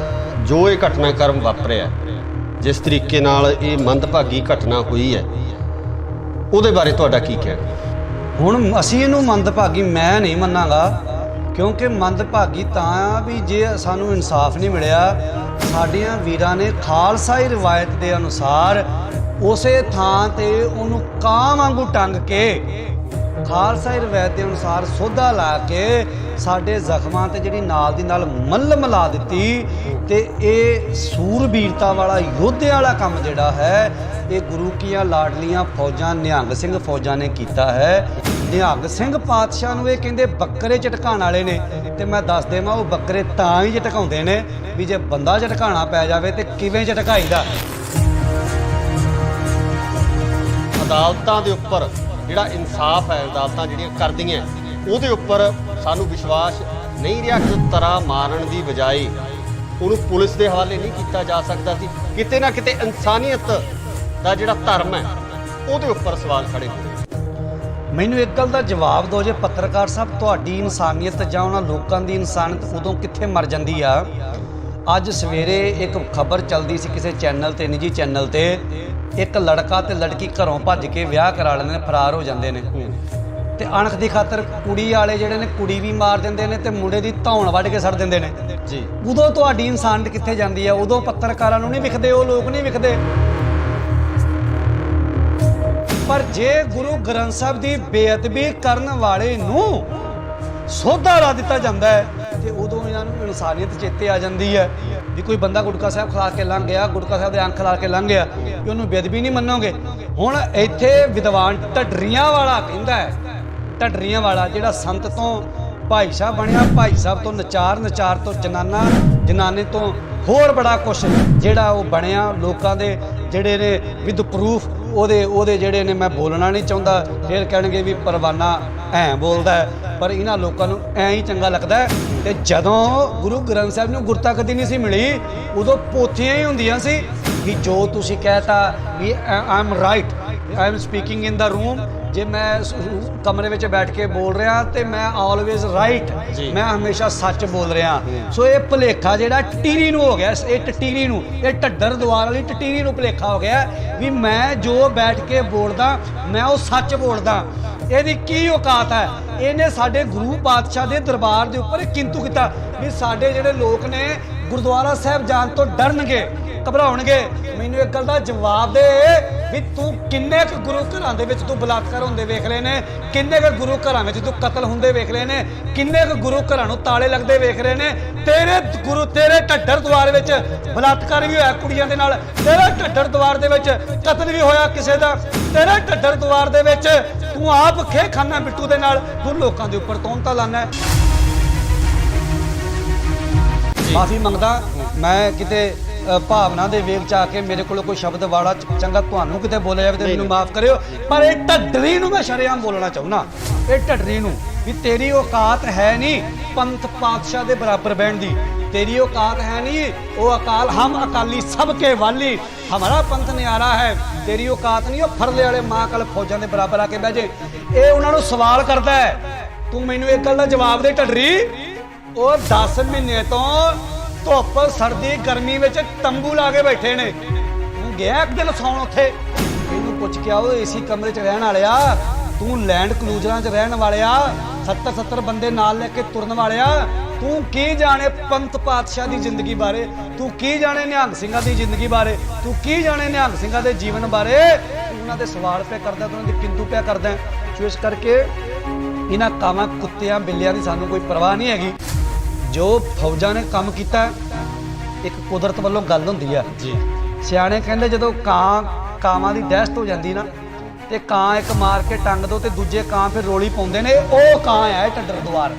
ਜੋ ਇਹ ਘਟਨਾਕ੍ਰਮ ਵਾਪਰਿਆ, ਜਿਸ ਤਰੀਕੇ ਨਾਲ ਇਹ ਮੰਦਭਾਗੀ ਘਟਨਾ ਹੋਈ ਹੈ, ਉਹਦੇ ਬਾਰੇ ਤੁਹਾਡਾ ਕੀ ਕਹਿਣਾ? ਹੁਣ ਅਸੀਂ ਇਹਨੂੰ ਮੰਦਭਾਗੀ ਮੈਂ ਨਹੀਂ ਮੰਨਾਂਗਾ, ਕਿਉਂਕਿ ਮੰਦਭਾਗੀ ਤਾਂ ਵੀ ਜੇ ਸਾਨੂੰ ਇਨਸਾਫ ਨਹੀਂ ਮਿਲਿਆ। ਸਾਡੀਆਂ ਵੀਰਾਂ ਨੇ ਖਾਲਸਾਈ ਰਿਵਾਇਤ ਦੇ ਅਨੁਸਾਰ ਉਸੇ ਥਾਂ ਤੇ ਉਹਨੂੰ ਕਾਂ ਵਾਂਗੂ ਟੰਗ ਕੇ, ਖਾਲਸਾਈ ਰਿਵਾਇਤ ਦੇ ਅਨੁਸਾਰ ਸੋਧਾ ਲਾ ਕੇ ਸਾਡੇ ਜ਼ਖਮਾਂ ਤੇ ਜਿਹੜੀ ਨਾਲ ਦੀ ਨਾਲ ਮੱਲਮ ਲਾ ਦਿੱਤੀ। ਤੇ ਇਹ ਸੂਰਬੀਰਤਾ ਵਾਲਾ ਯੋਧਿਆਂ ਵਾਲਾ ਕੰਮ ਜਿਹੜਾ ਹੈ ਇਹ ਗੁਰੂ ਕੀਆਂ ਲਾਡਲੀਆਂ ਫੌਜਾਂ, ਨਿਹੰਗ ਸਿੰਘ ਫੌਜਾਂ ਨੇ ਕੀਤਾ ਹੈ। ਨਿਹੰਗ ਸਿੰਘ ਪਾਤਸ਼ਾਹ ਨੂੰ ਇਹ ਕਹਿੰਦੇ ਬੱਕਰੇ ਝਟਕਾਉਣ ਵਾਲੇ ਨੇ। ਤੇ ਮੈਂ ਦੱਸ ਦੇਵਾਂ, ਉਹ ਬੱਕਰੇ ਤਾਂ ਹੀ ਝਟਕਾਉਂਦੇ ਨੇ ਵੀ ਜੇ ਬੰਦਾ ਝਟਕਾਉਣਾ ਪੈ ਜਾਵੇ ਤੇ ਕਿਵੇਂ ਝਟਕਾਈਦਾ। ਅਦਾਲਤਾਂ ਦੇ ਉੱਪਰ ਜਿਹੜਾ ਇਨਸਾਫ ਹੈ, ਅਦਾਲਤਾਂ ਜਿਹੜੀਆਂ ਕਰਦੀਆਂ ਉਹਦੇ ਉੱਪਰ ਸਾਨੂੰ ਵਿਸ਼ਵਾਸ ਨਹੀਂ ਰਿਹਾ ਕਿ ਤਰ੍ਹਾਂ ਮਾਰਨ ਦੀ ਬਜਾਏ ਉਹਨੂੰ ਪੁਲਿਸ ਦੇ ਹਵਾਲੇ ਨਹੀਂ ਕੀਤਾ ਜਾ ਸਕਦਾ ਸੀ। ਕਿਤੇ ਨਾ ਕਿਤੇ ਇਨਸਾਨੀਅਤ ਦਾ ਜਿਹੜਾ ਧਰਮ ਹੈ ਉਹਦੇ ਉੱਪਰ ਸਵਾਲ ਖੜੇ ਹੋਏ। ਮੈਨੂੰ ਇੱਕ ਗੱਲ ਦਾ ਜਵਾਬ ਦਿਓ, ਜੇ ਪੱਤਰਕਾਰ ਸਾਹਿਬ ਤੁਹਾਡੀ ਇਨਸਾਨੀਅਤ ਜਾਂ ਉਹਨਾਂ ਲੋਕਾਂ ਦੀ ਇਨਸਾਨੀਅਤ ਉਦੋਂ ਕਿੱਥੇ ਮਰ ਜਾਂਦੀ ਆ? ਅੱਜ ਸਵੇਰੇ ਇੱਕ ਖਬਰ ਚੱਲਦੀ ਸੀ ਕਿਸੇ ਚੈਨਲ ਤੇ, ਨਿੱਜੀ ਚੈਨਲ ਤੇ, ਇੱਕ ਲੜਕਾ ਤੇ ਲੜਕੀ ਘਰੋਂ ਭੱਜ ਕੇ ਵਿਆਹ ਕਰਾ ਲੈਂਦੇ ਨੇ, ਫਰਾਰ ਹੋ ਜਾਂਦੇ ਨੇ। ਤੇ ਅਣਖ ਦੀ ਖਾਤਰ ਕੁੜੀ ਵਾਲੇ ਜਿਹੜੇ ਨੇ ਕੁੜੀ ਵੀ ਮਾਰ ਦਿੰਦੇ ਨੇ ਤੇ ਮੁੰਡੇ ਦੀ ਧੌਣ ਵੱਢ ਕੇ ਸੜ ਦਿੰਦੇ ਨੇ ਜੀ। ਉਦੋਂ ਤੁਹਾਡੀ ਇਨਸਾਨੀਅਤ ਕਿੱਥੇ ਜਾਂਦੀ ਆ? ਉਦੋਂ ਪੱਤਰਕਾਰਾਂ ਨੂੰ ਨਹੀਂ ਵਿਖਦੇ, ਉਹ ਲੋਕ ਨਹੀਂ ਵਿਖਦੇ। ਪਰ ਜੇ ਗੁਰੂ ਗ੍ਰੰਥ ਸਾਹਿਬ ਦੀ ਬੇਅਦਬੀ ਕਰਨ ਵਾਲੇ ਨੂੰ ਸੋਧਾ ਲਾ ਦਿੱਤਾ ਜਾਂਦਾ ਹੈ ਤੇ ਉਦੋਂ ਇਹਨਾਂ ਨੂੰ ਇਨਸਾਨੀਅਤ ਚੇਤੇ ਆ ਜਾਂਦੀ ਹੈ ਵੀ ਕੋਈ ਬੰਦਾ ਗੁਟਕਾ ਸਾਹਿਬ ਖਾ ਕੇ ਲੰਘ ਗਿਆ, ਗੁਟਕਾ ਸਾਹਿਬ ਦੇ ਅੰਖ ਲਾ ਕੇ ਲੰਘ ਗਿਆ, ਕਿ ਉਹਨੂੰ ਬੇਅਦਬੀ ਨਹੀਂ ਮੰਨੋਗੇ। ਹੁਣ ਇੱਥੇ ਵਿਦਵਾਨ ਢੱਡਰੀਆਂ ਵਾਲਾ ਕਹਿੰਦਾ ਹੈ, ਢੱਡਰੀਆਂ ਵਾਲਾ ਜਿਹੜਾ ਸੰਤ ਤੋਂ ਭਾਈ ਸਾਹਿਬ ਬਣਿਆ, ਭਾਈ ਸਾਹਿਬ ਤੋਂ ਨਚਾਰ, ਨਚਾਰ ਤੋਂ ਜਨਾਨਾ, ਜਨਾਨੇ ਤੋਂ ਹੋਰ ਬੜਾ ਕੁਛ ਜਿਹੜਾ ਉਹ ਬਣਿਆ। ਲੋਕਾਂ ਦੇ ਜਿਹੜੇ ਨੇ ਵਿਦ ਪ੍ਰੂਫ ਉਹਦੇ ਜਿਹੜੇ ਨੇ, ਮੈਂ ਬੋਲਣਾ ਨਹੀਂ ਚਾਹੁੰਦਾ, ਫਿਰ ਕਹਿਣਗੇ ਵੀ ਪਰਵਾਨਾ ਐਂ ਬੋਲਦਾ ਹੈ, ਪਰ ਇਹਨਾਂ ਲੋਕਾਂ ਨੂੰ ਐਂ ਹੀ ਚੰਗਾ ਲੱਗਦਾ ਹੈ ਤੇ ਜਦੋਂ ਗੁਰੂ ਗ੍ਰੰਥ ਸਾਹਿਬ ਨੂੰ ਗੁਰਤਾ ਕਦੀ ਨਹੀਂ ਸੀ ਮਿਲੀ, ਉਦੋਂ ਪੋਥੀਆਂ ਹੀ ਹੁੰਦੀਆਂ ਸੀ ਕਿ ਜੋ ਤੁਸੀਂ ਕਹਿਤਾ ਵੀ I am right, I am speaking in the room. ਜੇ ਮੈਂ ਕਮਰੇ ਵਿੱਚ ਬੈਠ ਕੇ ਬੋਲ ਰਿਹਾ ਤੇ ਮੈਂ ਆਲਵੇਜ਼ ਰਾਈਟ, ਮੈਂ ਹਮੇਸ਼ਾ ਸੱਚ ਬੋਲ ਰਿਹਾ। ਸੋ ਇਹ ਭੁਲੇਖਾ ਜਿਹੜਾ ਟਟੀਰੀ ਨੂੰ ਹੋ ਗਿਆ, ਇਹ ਟਟੀਰੀ ਨੂੰ, ਇਹ ਢੱਡਰ ਦੁਆਰ ਵਾਲੀ ਟਟੀਰੀ ਨੂੰ ਭੁਲੇਖਾ ਹੋ ਗਿਆ ਵੀ ਮੈਂ ਜੋ ਬੈਠ ਕੇ ਬੋਲਦਾ ਮੈਂ ਉਹ ਸੱਚ ਬੋਲਦਾ। ਇਹਦੀ ਕੀ ਔਕਾਤ ਹੈ? ਇਹਨੇ ਸਾਡੇ ਗੁਰੂ ਪਾਤਸ਼ਾਹ ਦੇ ਦਰਬਾਰ ਦੇ ਉੱਪਰ ਕਿੰਤੂ ਕੀਤਾ ਵੀ ਸਾਡੇ ਜਿਹੜੇ ਲੋਕ ਨੇ ਗੁਰਦੁਆਰਾ ਸਾਹਿਬ ਜਾਣ ਤੋਂ ਡਰਨਗੇ, ਘਬਰਾਉਣਗੇ। ਮੈਨੂੰ ਇੱਕ ਗੱਲ ਦਾ ਜਵਾਬ ਦੇ ਵੀ ਤੂੰ ਕਿੰਨੇ ਕੁ ਗੁਰੂ ਘਰਾਂ ਦੇ ਵਿੱਚ ਤੂੰ ਬਲਾਤਕਾਰ ਹੁੰਦੇ ਵੇਖ ਲਏ ਨੇ, ਕਿੰਨੇ ਕੁ ਗੁਰੂ ਘਰਾਂ ਵਿੱਚ ਤੂੰ ਕਤਲ ਹੁੰਦੇ ਵੇਖ ਲਏ ਨੇ, ਕਿੰਨੇ ਕੁ ਗੁਰੂ ਘਰਾਂ ਨੂੰ ਤਾਲੇ ਲੱਗਦੇ ਵੇਖ ਰਹੇ ਨੇ। ਤੇਰੇ ਢੱਡਰ ਦੁਆਰ ਵਿੱਚ ਬਲਾਤਕਾਰ ਵੀ ਹੋਇਆ ਕੁੜੀਆਂ ਦੇ ਨਾਲ, ਤੇਰੇ ਢੱਡਰ ਦੁਆਰ ਦੇ ਵਿੱਚ ਕਤਲ ਵੀ ਹੋਇਆ ਕਿਸੇ ਦਾ, ਤੇਰੇ ਢੱਡਰ ਦੁਆਰ ਦੇ ਵਿੱਚ ਤੂੰ ਆਪ ਖੇ ਖਾਨਾ ਬਿੱਟੂ ਦੇ ਨਾਲ ਤੂੰ ਲੋਕਾਂ ਦੇ ਉੱਪਰ ਤੌਹਮਤਾਂ ਲਾਨਾ। ਮਾਫੀ ਮੰਗਦਾ, ਮੈਂ ਕਿਤੇ ਭਾਵਨਾ ਦੇ ਵੇਗ ਚ ਆ ਕੇ ਮੇਰੇ ਕੋਲ ਕੋਈ ਸ਼ਬਦ ਵਾੜਾ ਚੰਗਾ ਤੁਹਾਨੂੰ ਕਿਤੇ ਬੋਲਿਆ ਜਾਵੇ ਤੇ ਮੈਨੂੰ ਮਾਫ ਕਰਿਓ, ਪਰ ਇਹ ਢੱਡਰੀ ਨੂੰ ਮੈਂ ਸ਼ਰੇਆਮ ਬੋਲਣਾ ਚਾਹੁੰਦਾ। ਇਹ ਢੱਡਰੀ ਨੂੰ ਵੀ ਤੇਰੀ ਔਕਾਤ ਹੈ ਨਹੀਂ ਪੰਥ ਪਾਤਸ਼ਾਹ ਦੇ ਬਰਾਬਰ ਬਹਿਣ ਦੀ, तेरी औकात है नहीं वो अकाल, हम अकाली सबके वाली, हमारा पंथ न्यारा है। तेरी औकात नहीं वो फरले वाले मां कल फौजां दे बराबर आके बह जे। ये उन्होंने सवाल करता है, तू मैनू एक गल दा जवाब दे ढडरी। वो 10 महीने तो धुप सर्दी गर्मी में तंबू ला के बैठे ने, तू गया एक दिन सौण उत्थे, मैनू पुछ के आओ एसी कमरे च रहन वालिया, तू लैंड क्रूजरां च रहन वालिया, 70 बंदे नाल लेके तुरन वालिया, तू की जाने पंथ पातशाह की जिंदगी बारे, तू की जाने निहंग सिंघां की जिंदगी बारे, तू की जाने निहंग सिंघां के जीवन बारे, तू उन्हां दे सवाल पे करदा, तू उन्हां दी किंतु पे करदा। सो इस करके इन्हां कावां कुत्तियां बिल्लियां दी सानू कोई परवाह नहीं हैगी। जो फौजां ने काम कीता एक कुदरत वालों गल हुंदी है जी। सियाणे कहंदे जदों कावां दी दहशत हो जांदी ना ते ਕਾਂ एक मार के टंग दो ते दूजे ਕਾਂ फिर रोली पाउंदे ने, ਉਹ ਕਾਂ है ਢੱਡਰ ਦੁਆਰ,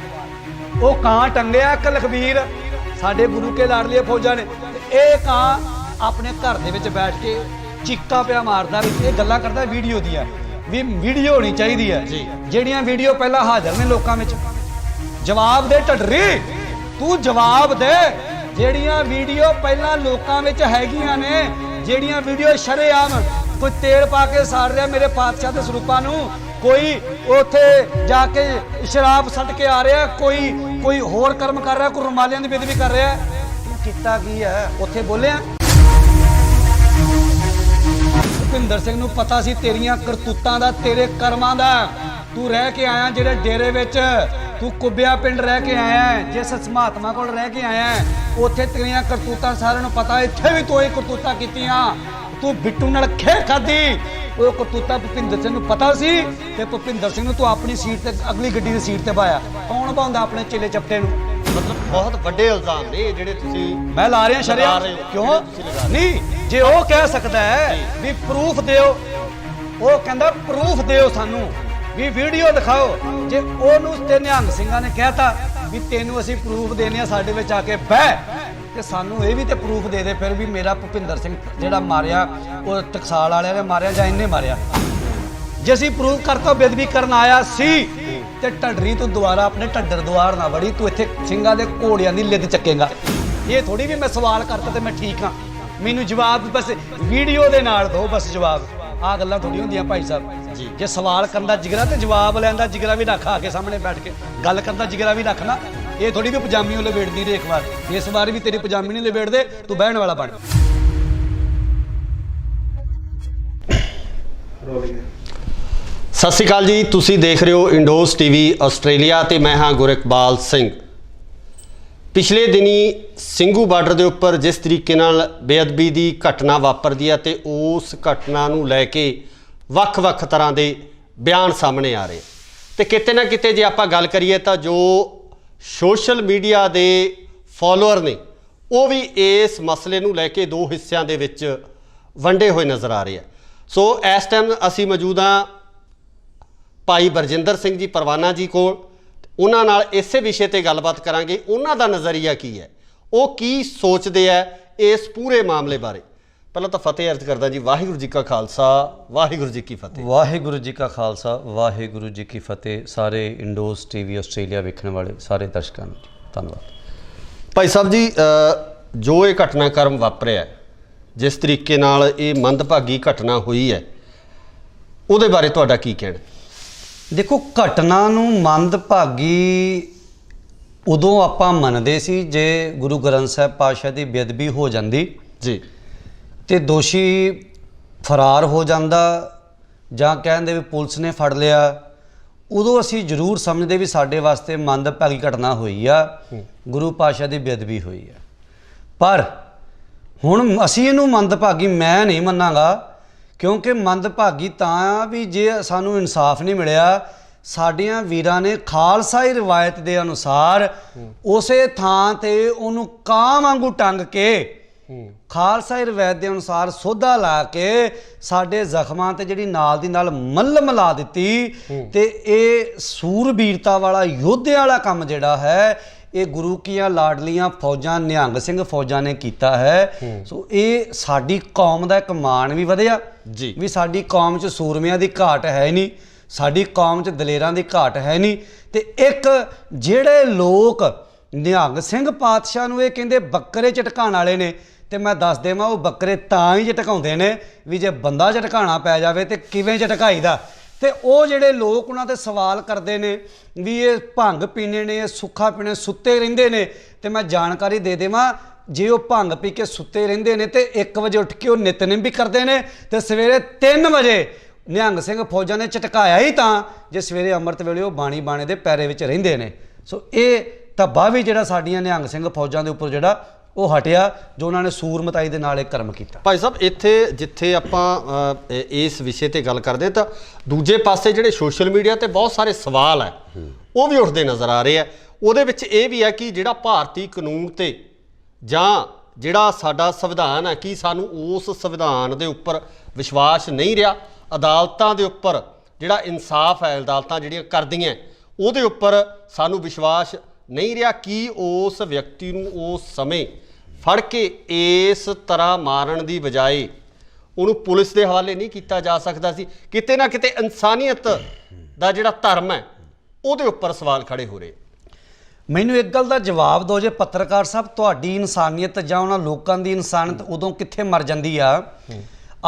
ਉਹ ਕਾਂ ਟੰਗਿਆ ਇੱਕ ਲਖਬੀਰ ਸਾਡੇ ਗੁਰੂ ਕੇ ਲਾਡਲੀਏ ਫੌਜਾਂ ਨੇ। ਇਹ ਕਾਂ ਆਪਣੇ ਘਰ ਦੇ ਵਿੱਚ ਬੈਠ ਕੇ ਚੀਕਾ ਪਿਆ ਮਾਰਦਾ ਵੀ ਇਹ ਗੱਲਾਂ ਕਰਦਾ ਵੀਡੀਓ ਦੀਆਂ, ਵੀ ਵੀਡੀਓ ਹੋਣੀ ਚਾਹੀਦੀ ਹੈ ਜਿਹੜੀਆਂ ਵੀਡੀਓ ਪਹਿਲਾਂ ਹਾਜ਼ਰ ਨੇ ਲੋਕਾਂ ਵਿੱਚ। ਜਵਾਬ ਦੇ ਢੱਡਰੀ, ਤੂੰ ਜਵਾਬ ਦੇ, ਜਿਹੜੀਆਂ ਵੀਡੀਓ ਪਹਿਲਾਂ ਲੋਕਾਂ ਵਿੱਚ ਹੈਗੀਆਂ ਨੇ, ਜਿਹੜੀਆਂ ਵੀਡੀਓ ਸ਼ਰੇਆਮ कोई तेल पा के साड़ रहा मेरे पातशाह के स्वरूपों नूं, कोई उत्थे जाके शराब सट के आ रहा, कोई होर कर्म कर रहा, कोई रुमालियां दी बेदबी कर रहा। तू कीता की है उत्थे बोलिया? भुपिंदर सिंह नूं पता सी तेरियां करतूतां दा, तेरे कर्मां दा। तू रह के आया जिहड़े डेरे विच, तू कुबिया पिंड रह के आया, जिस महात्मा कोल रह के आया, उत्थे तेरियां करतूतां सारिआं नूं पता, इत्थे भी तू करतूतां कीतियां। तू बिट्टू नाल खेर खाधी, वो करतूता भुपिंदर सिंह नूं पता सी ते भुपिंदर सिंह नूं तू अपनी सीट ते अगली गड्डी दी सीट ते पाया। कौन पाउंदा अपने चेले चपटे नूं? मतलब बहुत बड़े इल्जाम ने ਜਿਹੜੇ ਤੁਸੀਂ मैं ला रहा शरीआम क्यों नहीं? जे वो कह सकता है भी प्रूफ दिओ, वो कहंदा प्रूफ दिओ सानू भी वीडियो दिखाओ। जे ओनू ते निहंग सिंघां ने कहता भी तेनू असीं प्रूफ देने साडे विच आके बह ਤੇ ਸਾਨੂੰ ਇਹ ਵੀ ਤੇ ਪ੍ਰੂਫ ਦੇ ਦੇ ਫਿਰ ਵੀ ਮੇਰਾ ਭੁਪਿੰਦਰ ਸਿੰਘ ਜਿਹੜਾ ਮਾਰਿਆ ਉਹ ਟਕਸਾਲ ਵਾਲਿਆਂ ਨੇ ਮਾਰਿਆ ਜਾਂ ਇਹਨੇ ਮਾਰਿਆ। ਜੇ ਅਸੀਂ ਪ੍ਰੂਫ ਕਰਤਾ ਬੇਦਬੀ ਕਰਨ ਆਇਆ ਸੀ ਤੇ ਢੱਡਰੀ ਤੋਂ ਦੁਬਾਰਾ ਆਪਣੇ ਢੱਡਰ ਦੁਆਰ ਨਾ ਵੜੀ, ਤੂੰ ਇੱਥੇ ਸਿੰਘਾਂ ਦੇ ਘੋੜਿਆਂ ਦੀ ਲਿੱਦ ਚੱਕੇਗਾ। ਇਹ ਥੋੜੀ ਵੀ ਮੈਂ ਸਵਾਲ ਕਰਤਾ ਤੇ ਮੈਂ ਠੀਕ ਹਾਂ, ਮੈਨੂੰ ਜਵਾਬ ਬਸ ਵੀਡੀਓ ਦੇ ਨਾਲ ਦਿਓ, ਬਸ ਜਵਾਬ। ਆਹ ਗੱਲਾਂ ਥੋੜੀ ਹੁੰਦੀਆਂ ਭਾਈ ਸਾਹਿਬ ਜੀ। ਜੇ ਸਵਾਲ ਕਰਨ ਦਾ ਜਿਗਰਾ ਤੇ ਜਵਾਬ ਲੈਣ ਦਾ ਜਿਗਰਾ ਵੀ ਰੱਖ, ਆ ਕੇ ਸਾਹਮਣੇ ਬੈਠ ਕੇ ਗੱਲ ਕਰਨ ਦਾ ਜਿਗਰਾ ਵੀ ਰੱਖਣਾ। ਇਹ ਥੋੜੀ ਵੀ ਪਜਾਮੀ ਉਹ ਲਵੇੜਦੀ ਰਹੇ, ਇੱਕ ਵਾਰ ਇਸ ਵਾਰ ਵੀ ਤੇਰੀ ਪਜਾਮੀ ਨਹੀਂ ਲਵੇੜਦੇ, ਤੂੰ ਬਹਿਣ ਵਾਲਾ ਬਣ। ਸਤਿ ਸ਼੍ਰੀ ਅਕਾਲ ਜੀ, ਤੁਸੀਂ ਦੇਖ ਰਹੇ ਹੋ ਇੰਡੋਜ਼ ਟੀਵੀ ਆਸਟ੍ਰੇਲੀਆ ਤੇ ਮੈਂ ਹਾਂ ਗੁਰਇਕਬਾਲ ਸਿੰਘ। ਪਿਛਲੇ ਦਿਨੀ ਸਿੰਘੂ ਬਾਰਡਰ ਦੇ ਉੱਪਰ ਜਿਸ ਤਰੀਕੇ ਨਾਲ ਬੇਅਦਬੀ ਦੀ ਘਟਨਾ ਵਾਪਰਦੀ ਹੈ ਤੇ ਉਸ ਘਟਨਾ ਨੂੰ ਲੈ ਕੇ ਵੱਖ-ਵੱਖ ਤਰ੍ਹਾਂ ਦੇ ਬਿਆਨ ਸਾਹਮਣੇ ਆ ਰਹੇ ਤੇ ਕਿਤੇ ਨਾ ਕਿਤੇ ਜੇ ਆਪਾਂ ਗੱਲ ਕਰੀਏ ਤਾਂ ਜੋ ਸੋਸ਼ਲ ਮੀਡੀਆ ਦੇ ਫਾਲੋਅਰ ਨੇ ਉਹ ਵੀ ਇਸ ਮਸਲੇ ਨੂੰ ਲੈ ਕੇ ਦੋ ਹਿੱਸਿਆਂ ਦੇ ਵਿੱਚ ਵੰਡੇ ਹੋਏ ਨਜ਼ਰ ਆ ਰਹੇ ਆ। ਸੋ ਇਸ ਟਾਈਮ ਅਸੀਂ ਮੌਜੂਦ ਹਾਂ ਭਾਈ ਬਰਜਿੰਦਰ ਸਿੰਘ ਜੀ ਪਰਵਾਨਾ ਜੀ ਕੋਲ, ਉਹਨਾਂ ਨਾਲ ਇਸੇ ਵਿਸ਼ੇ ਤੇ ਗੱਲਬਾਤ ਕਰਾਂਗੇ। ਉਹਨਾਂ ਦਾ ਨਜ਼ਰੀਆ ਕੀ ਹੈ, ਉਹ ਕੀ ਸੋਚਦੇ ਆ ਇਸ ਪੂਰੇ ਮਾਮਲੇ ਬਾਰੇ। ਪਹਿਲਾਂ ਤਾਂ ਫਤਿਹ ਅਰਜ਼ ਕਰਦਾ ਜੀ, ਵਾਹਿਗੁਰੂ ਜੀ ਕਾ ਖਾਲਸਾ ਵਾਹਿਗੁਰੂ ਜੀ ਕੀ ਫਤਿਹ। ਵਾਹਿਗੁਰੂ ਜੀ ਕਾ ਖਾਲਸਾ ਵਾਹਿਗੁਰੂ ਜੀ ਕੀ ਫਤਿਹ। ਸਾਰੇ ਇੰਡੋਜ਼ ਟੀਵੀ ਆਸਟ੍ਰੇਲੀਆ ਵੇਖਣ ਵਾਲੇ ਸਾਰੇ ਦਰਸ਼ਕਾਂ ਨੂੰ ਧੰਨਵਾਦ। ਭਾਈ ਸਾਹਿਬ ਜੀ, ਜੋ ਇਹ ਘਟਨਾਕ੍ਰਮ ਵਾਪਰਿਆ, ਜਿਸ ਤਰੀਕੇ ਨਾਲ ਇਹ ਮੰਦਭਾਗੀ ਘਟਨਾ ਹੋਈ ਹੈ, ਉਹਦੇ ਬਾਰੇ ਤੁਹਾਡਾ ਕੀ ਕਹਿਣਾ? ਦੇਖੋ, ਘਟਨਾ ਨੂੰ ਮੰਦਭਾਗੀ ਉਦੋਂ ਆਪਾਂ ਮੰਨਦੇ ਸੀ ਜੇ ਗੁਰੂ ਗ੍ਰੰਥ ਸਾਹਿਬ ਪਾਤਸ਼ਾਹ ਦੀ ਬੇਅਦਬੀ ਹੋ ਜਾਂਦੀ ਜੀ ਤੇ ਦੋਸ਼ੀ ਫਰਾਰ ਹੋ ਜਾਂਦਾ ਜਾਂ ਕਹਿੰਦੇ ਵੀ ਪੁਲਿਸ ਨੇ ਫੜ ਲਿਆ, ਉਦੋਂ ਅਸੀਂ ਜ਼ਰੂਰ ਸਮਝਦੇ ਵੀ ਸਾਡੇ ਵਾਸਤੇ ਮੰਦਭਾਗੀ ਘਟਨਾ ਹੋਈ ਆ, ਗੁਰੂ ਪਾਤਸ਼ਾਹ ਦੀ ਬੇਅਦਬੀ ਹੋਈ ਆ। ਪਰ ਹੁਣ ਅਸੀਂ ਇਹਨੂੰ ਮੰਦਭਾਗੀ ਮੈਂ ਨਹੀਂ ਮੰਨਾਂਗਾ, ਕਿਉਂਕਿ ਮੰਦਭਾਗੀ ਤਾਂ ਵੀ ਜੇ ਸਾਨੂੰ ਇਨਸਾਫ ਨਹੀਂ ਮਿਲਿਆ। ਸਾਡੀਆਂ ਵੀਰਾਂ ਨੇ ਖਾਲਸਾਈ ਰਿਵਾਇਤ ਦੇ ਅਨੁਸਾਰ ਉਸੇ ਥਾਂ ਤੇ ਉਹਨੂੰ ਕਾਂ ਵਾਂਗੂ ਟੰਗ ਕੇ ਖਾਲਸਾਈ ਰਿਵਾਇਤ ਦੇ ਅਨੁਸਾਰ ਸੋਧਾ ਲਾ ਕੇ ਸਾਡੇ ਜ਼ਖਮਾਂ ਤੇ ਜਿਹੜੀ ਨਾਲ ਦੀ ਨਾਲ ਮੱਲਮ ਲਾ ਦਿੱਤੀ। ਤੇ ਇਹ ਸੂਰਬੀਰਤਾ ਵਾਲਾ ਯੋਧਿਆਂ ਵਾਲਾ ਕੰਮ ਜਿਹੜਾ ਹੈ ਇਹ ਗੁਰੂ ਕੀਆਂ ਲਾਡਲੀਆਂ ਫੌਜਾਂ ਨਿਹੰਗ ਸਿੰਘ ਫੌਜਾਂ ਨੇ ਕੀਤਾ ਹੈ। ਸੋ ਇਹ ਸਾਡੀ ਕੌਮ ਦਾ ਇੱਕ ਮਾਣ ਵੀ ਵਧਿਆ ਜੀ ਵੀ ਸਾਡੀ ਕੌਮ 'ਚ ਸੂਰਮਿਆਂ ਦੀ ਘਾਟ ਹੈ ਨਹੀਂ, ਸਾਡੀ ਕੌਮ 'ਚ ਦਲੇਰਾਂ ਦੀ ਘਾਟ ਹੈ ਨਹੀਂ। ਤੇ ਇੱਕ ਜਿਹੜੇ ਲੋਕ ਨਿਹੰਗ ਸਿੰਘ ਪਾਤਸ਼ਾਹ ਨੂੰ ਇਹ ਕਹਿੰਦੇ ਬੱਕਰੇ ਝਟਕਾਉਣ ਵਾਲੇ ਨੇ, ਤੇ ਮੈਂ ਦੱਸ ਦੇਵਾਂ ਉਹ ਬੱਕਰੇ ਤਾਂ ਹੀ ਝਟਕਾਉਂਦੇ ਨੇ ਵੀ ਜੇ ਬੰਦਾ ਝਟਕਾਉਣਾ ਪੈ ਜਾਵੇ ਤੇ ਕਿਵੇਂ ਝਟਕਾਈਦਾ। ਤੇ ਉਹ ਜਿਹੜੇ ਲੋਕ ਉਹਨਾਂ ਤੇ ਸਵਾਲ ਕਰਦੇ ਨੇ ਵੀ ਇਹ ਭੰਗ ਪੀਣੇ ਨੇ, ਇਹ ਸੁੱਖਾ ਪੀਣੇ, ਸੁੱਤੇ ਰਹਿੰਦੇ ਨੇ। ਤੇ ਮੈਂ ਜਾਣਕਾਰੀ ਦੇ ਦੇਵਾਂ, ਜੇ ਉਹ ਭੰਗ ਪੀ ਕੇ ਸੁੱਤੇ ਰਹਿੰਦੇ ਨੇ ਤੇ 1 ਵਜੇ ਉੱਠ ਕੇ ਉਹ ਨਿਤਨੇਮ ਵੀ ਕਰਦੇ ਨੇ ਤੇ ਸਵੇਰੇ 3 ਵਜੇ ਨਿਹੰਗ ਸਿੰਘ ਫੌਜਾਂ ਨੇ ਝਟਕਾਇਆ ਹੀ ਤਾਂ ਜੇ ਸਵੇਰੇ ਅੰਮ੍ਰਿਤ ਵੇਲੇ ਉਹ ਬਾਣੇ ਦੇ ਪੈਰੇ ਵਿੱਚ ਰਹਿੰਦੇ ਨੇ। ਸੋ ਇਹ ਧੱਬਾ ਵੀ ਜਿਹੜਾ ਸਾਡੀਆਂ ਨਿਹੰਗ ਸਿੰਘ ਫੌਜਾਂ ਦੇ ਉੱਪਰ ਜਿਹੜਾ ਉਹ ਹਟਿਆ, ਜੋ ਉਹਨਾਂ ਨੇ ਸੂਰਮਤਾਈ ਦੇ ਨਾਲ ਇਹ ਕਰਮ ਕੀਤਾ। ਭਾਈ ਸਾਹਿਬ, ਇੱਥੇ ਜਿੱਥੇ ਆਪਾਂ ਇਸ ਵਿਸ਼ੇ ਤੇ ਗੱਲ ਕਰਦੇ ਤਾਂ ਦੂਜੇ ਪਾਸੇ ਜਿਹੜੇ ਸੋਸ਼ਲ ਮੀਡੀਆ ਤੇ ਬਹੁਤ ਸਾਰੇ ਸਵਾਲ ਹੈ ਉਹ ਵੀ ਉੱਠਦੇ ਨਜ਼ਰ ਆ ਰਹੇ ਆ। ਉਹਦੇ ਵਿੱਚ ਇਹ ਵੀ ਹੈ ਕਿ ਜਿਹੜਾ ਭਾਰਤੀ ਕਾਨੂੰਨ ਤੇ ਜਾਂ ਜਿਹੜਾ ਸਾਡਾ ਸੰਵਿਧਾਨ ਹੈ, ਕੀ ਸਾਨੂੰ ਉਸ ਸੰਵਿਧਾਨ ਦੇ ਉੱਪਰ ਵਿਸ਼ਵਾਸ ਨਹੀਂ ਰਿਹਾ? ਅਦਾਲਤਾਂ ਦੇ ਉੱਪਰ ਜਿਹੜਾ ਇਨਸਾਫ ਹੈ, ਅਦਾਲਤਾਂ ਜਿਹੜੀਆਂ ਕਰਦੀਆਂ ਉਹਦੇ ਉੱਪਰ ਸਾਨੂੰ ਵਿਸ਼ਵਾਸ ਨਹੀਂ ਰਿਹਾ? ਕੀ ਉਸ ਵਿਅਕਤੀ ਨੂੰ ਉਸ ਸਮੇਂ ਫੜ ਕੇ ਇਸ ਤਰ੍ਹਾਂ ਮਾਰਨ ਦੀ ਬਜਾਏ ਉਹਨੂੰ ਪੁਲਿਸ ਦੇ ਹਵਾਲੇ ਨਹੀਂ ਕੀਤਾ ਜਾ ਸਕਦਾ ਸੀ? ਕਿਤੇ ਨਾ ਕਿਤੇ ਇਨਸਾਨੀਅਤ ਦਾ ਜਿਹੜਾ ਧਰਮ ਹੈ ਉਹਦੇ ਉੱਪਰ ਸਵਾਲ ਖੜੇ ਹੋ ਰਹੇ। ਮੈਨੂੰ ਇੱਕ ਗੱਲ ਦਾ ਜਵਾਬ ਦਿਓ, ਜੇ ਪੱਤਰਕਾਰ ਸਾਹਿਬ, ਤੁਹਾਡੀ ਇਨਸਾਨੀਅਤ ਜਾਂ ਉਹਨਾਂ ਲੋਕਾਂ ਦੀ ਇਨਸਾਨੀਅਤ ਉਦੋਂ ਕਿੱਥੇ ਮਰ ਜਾਂਦੀ ਆ?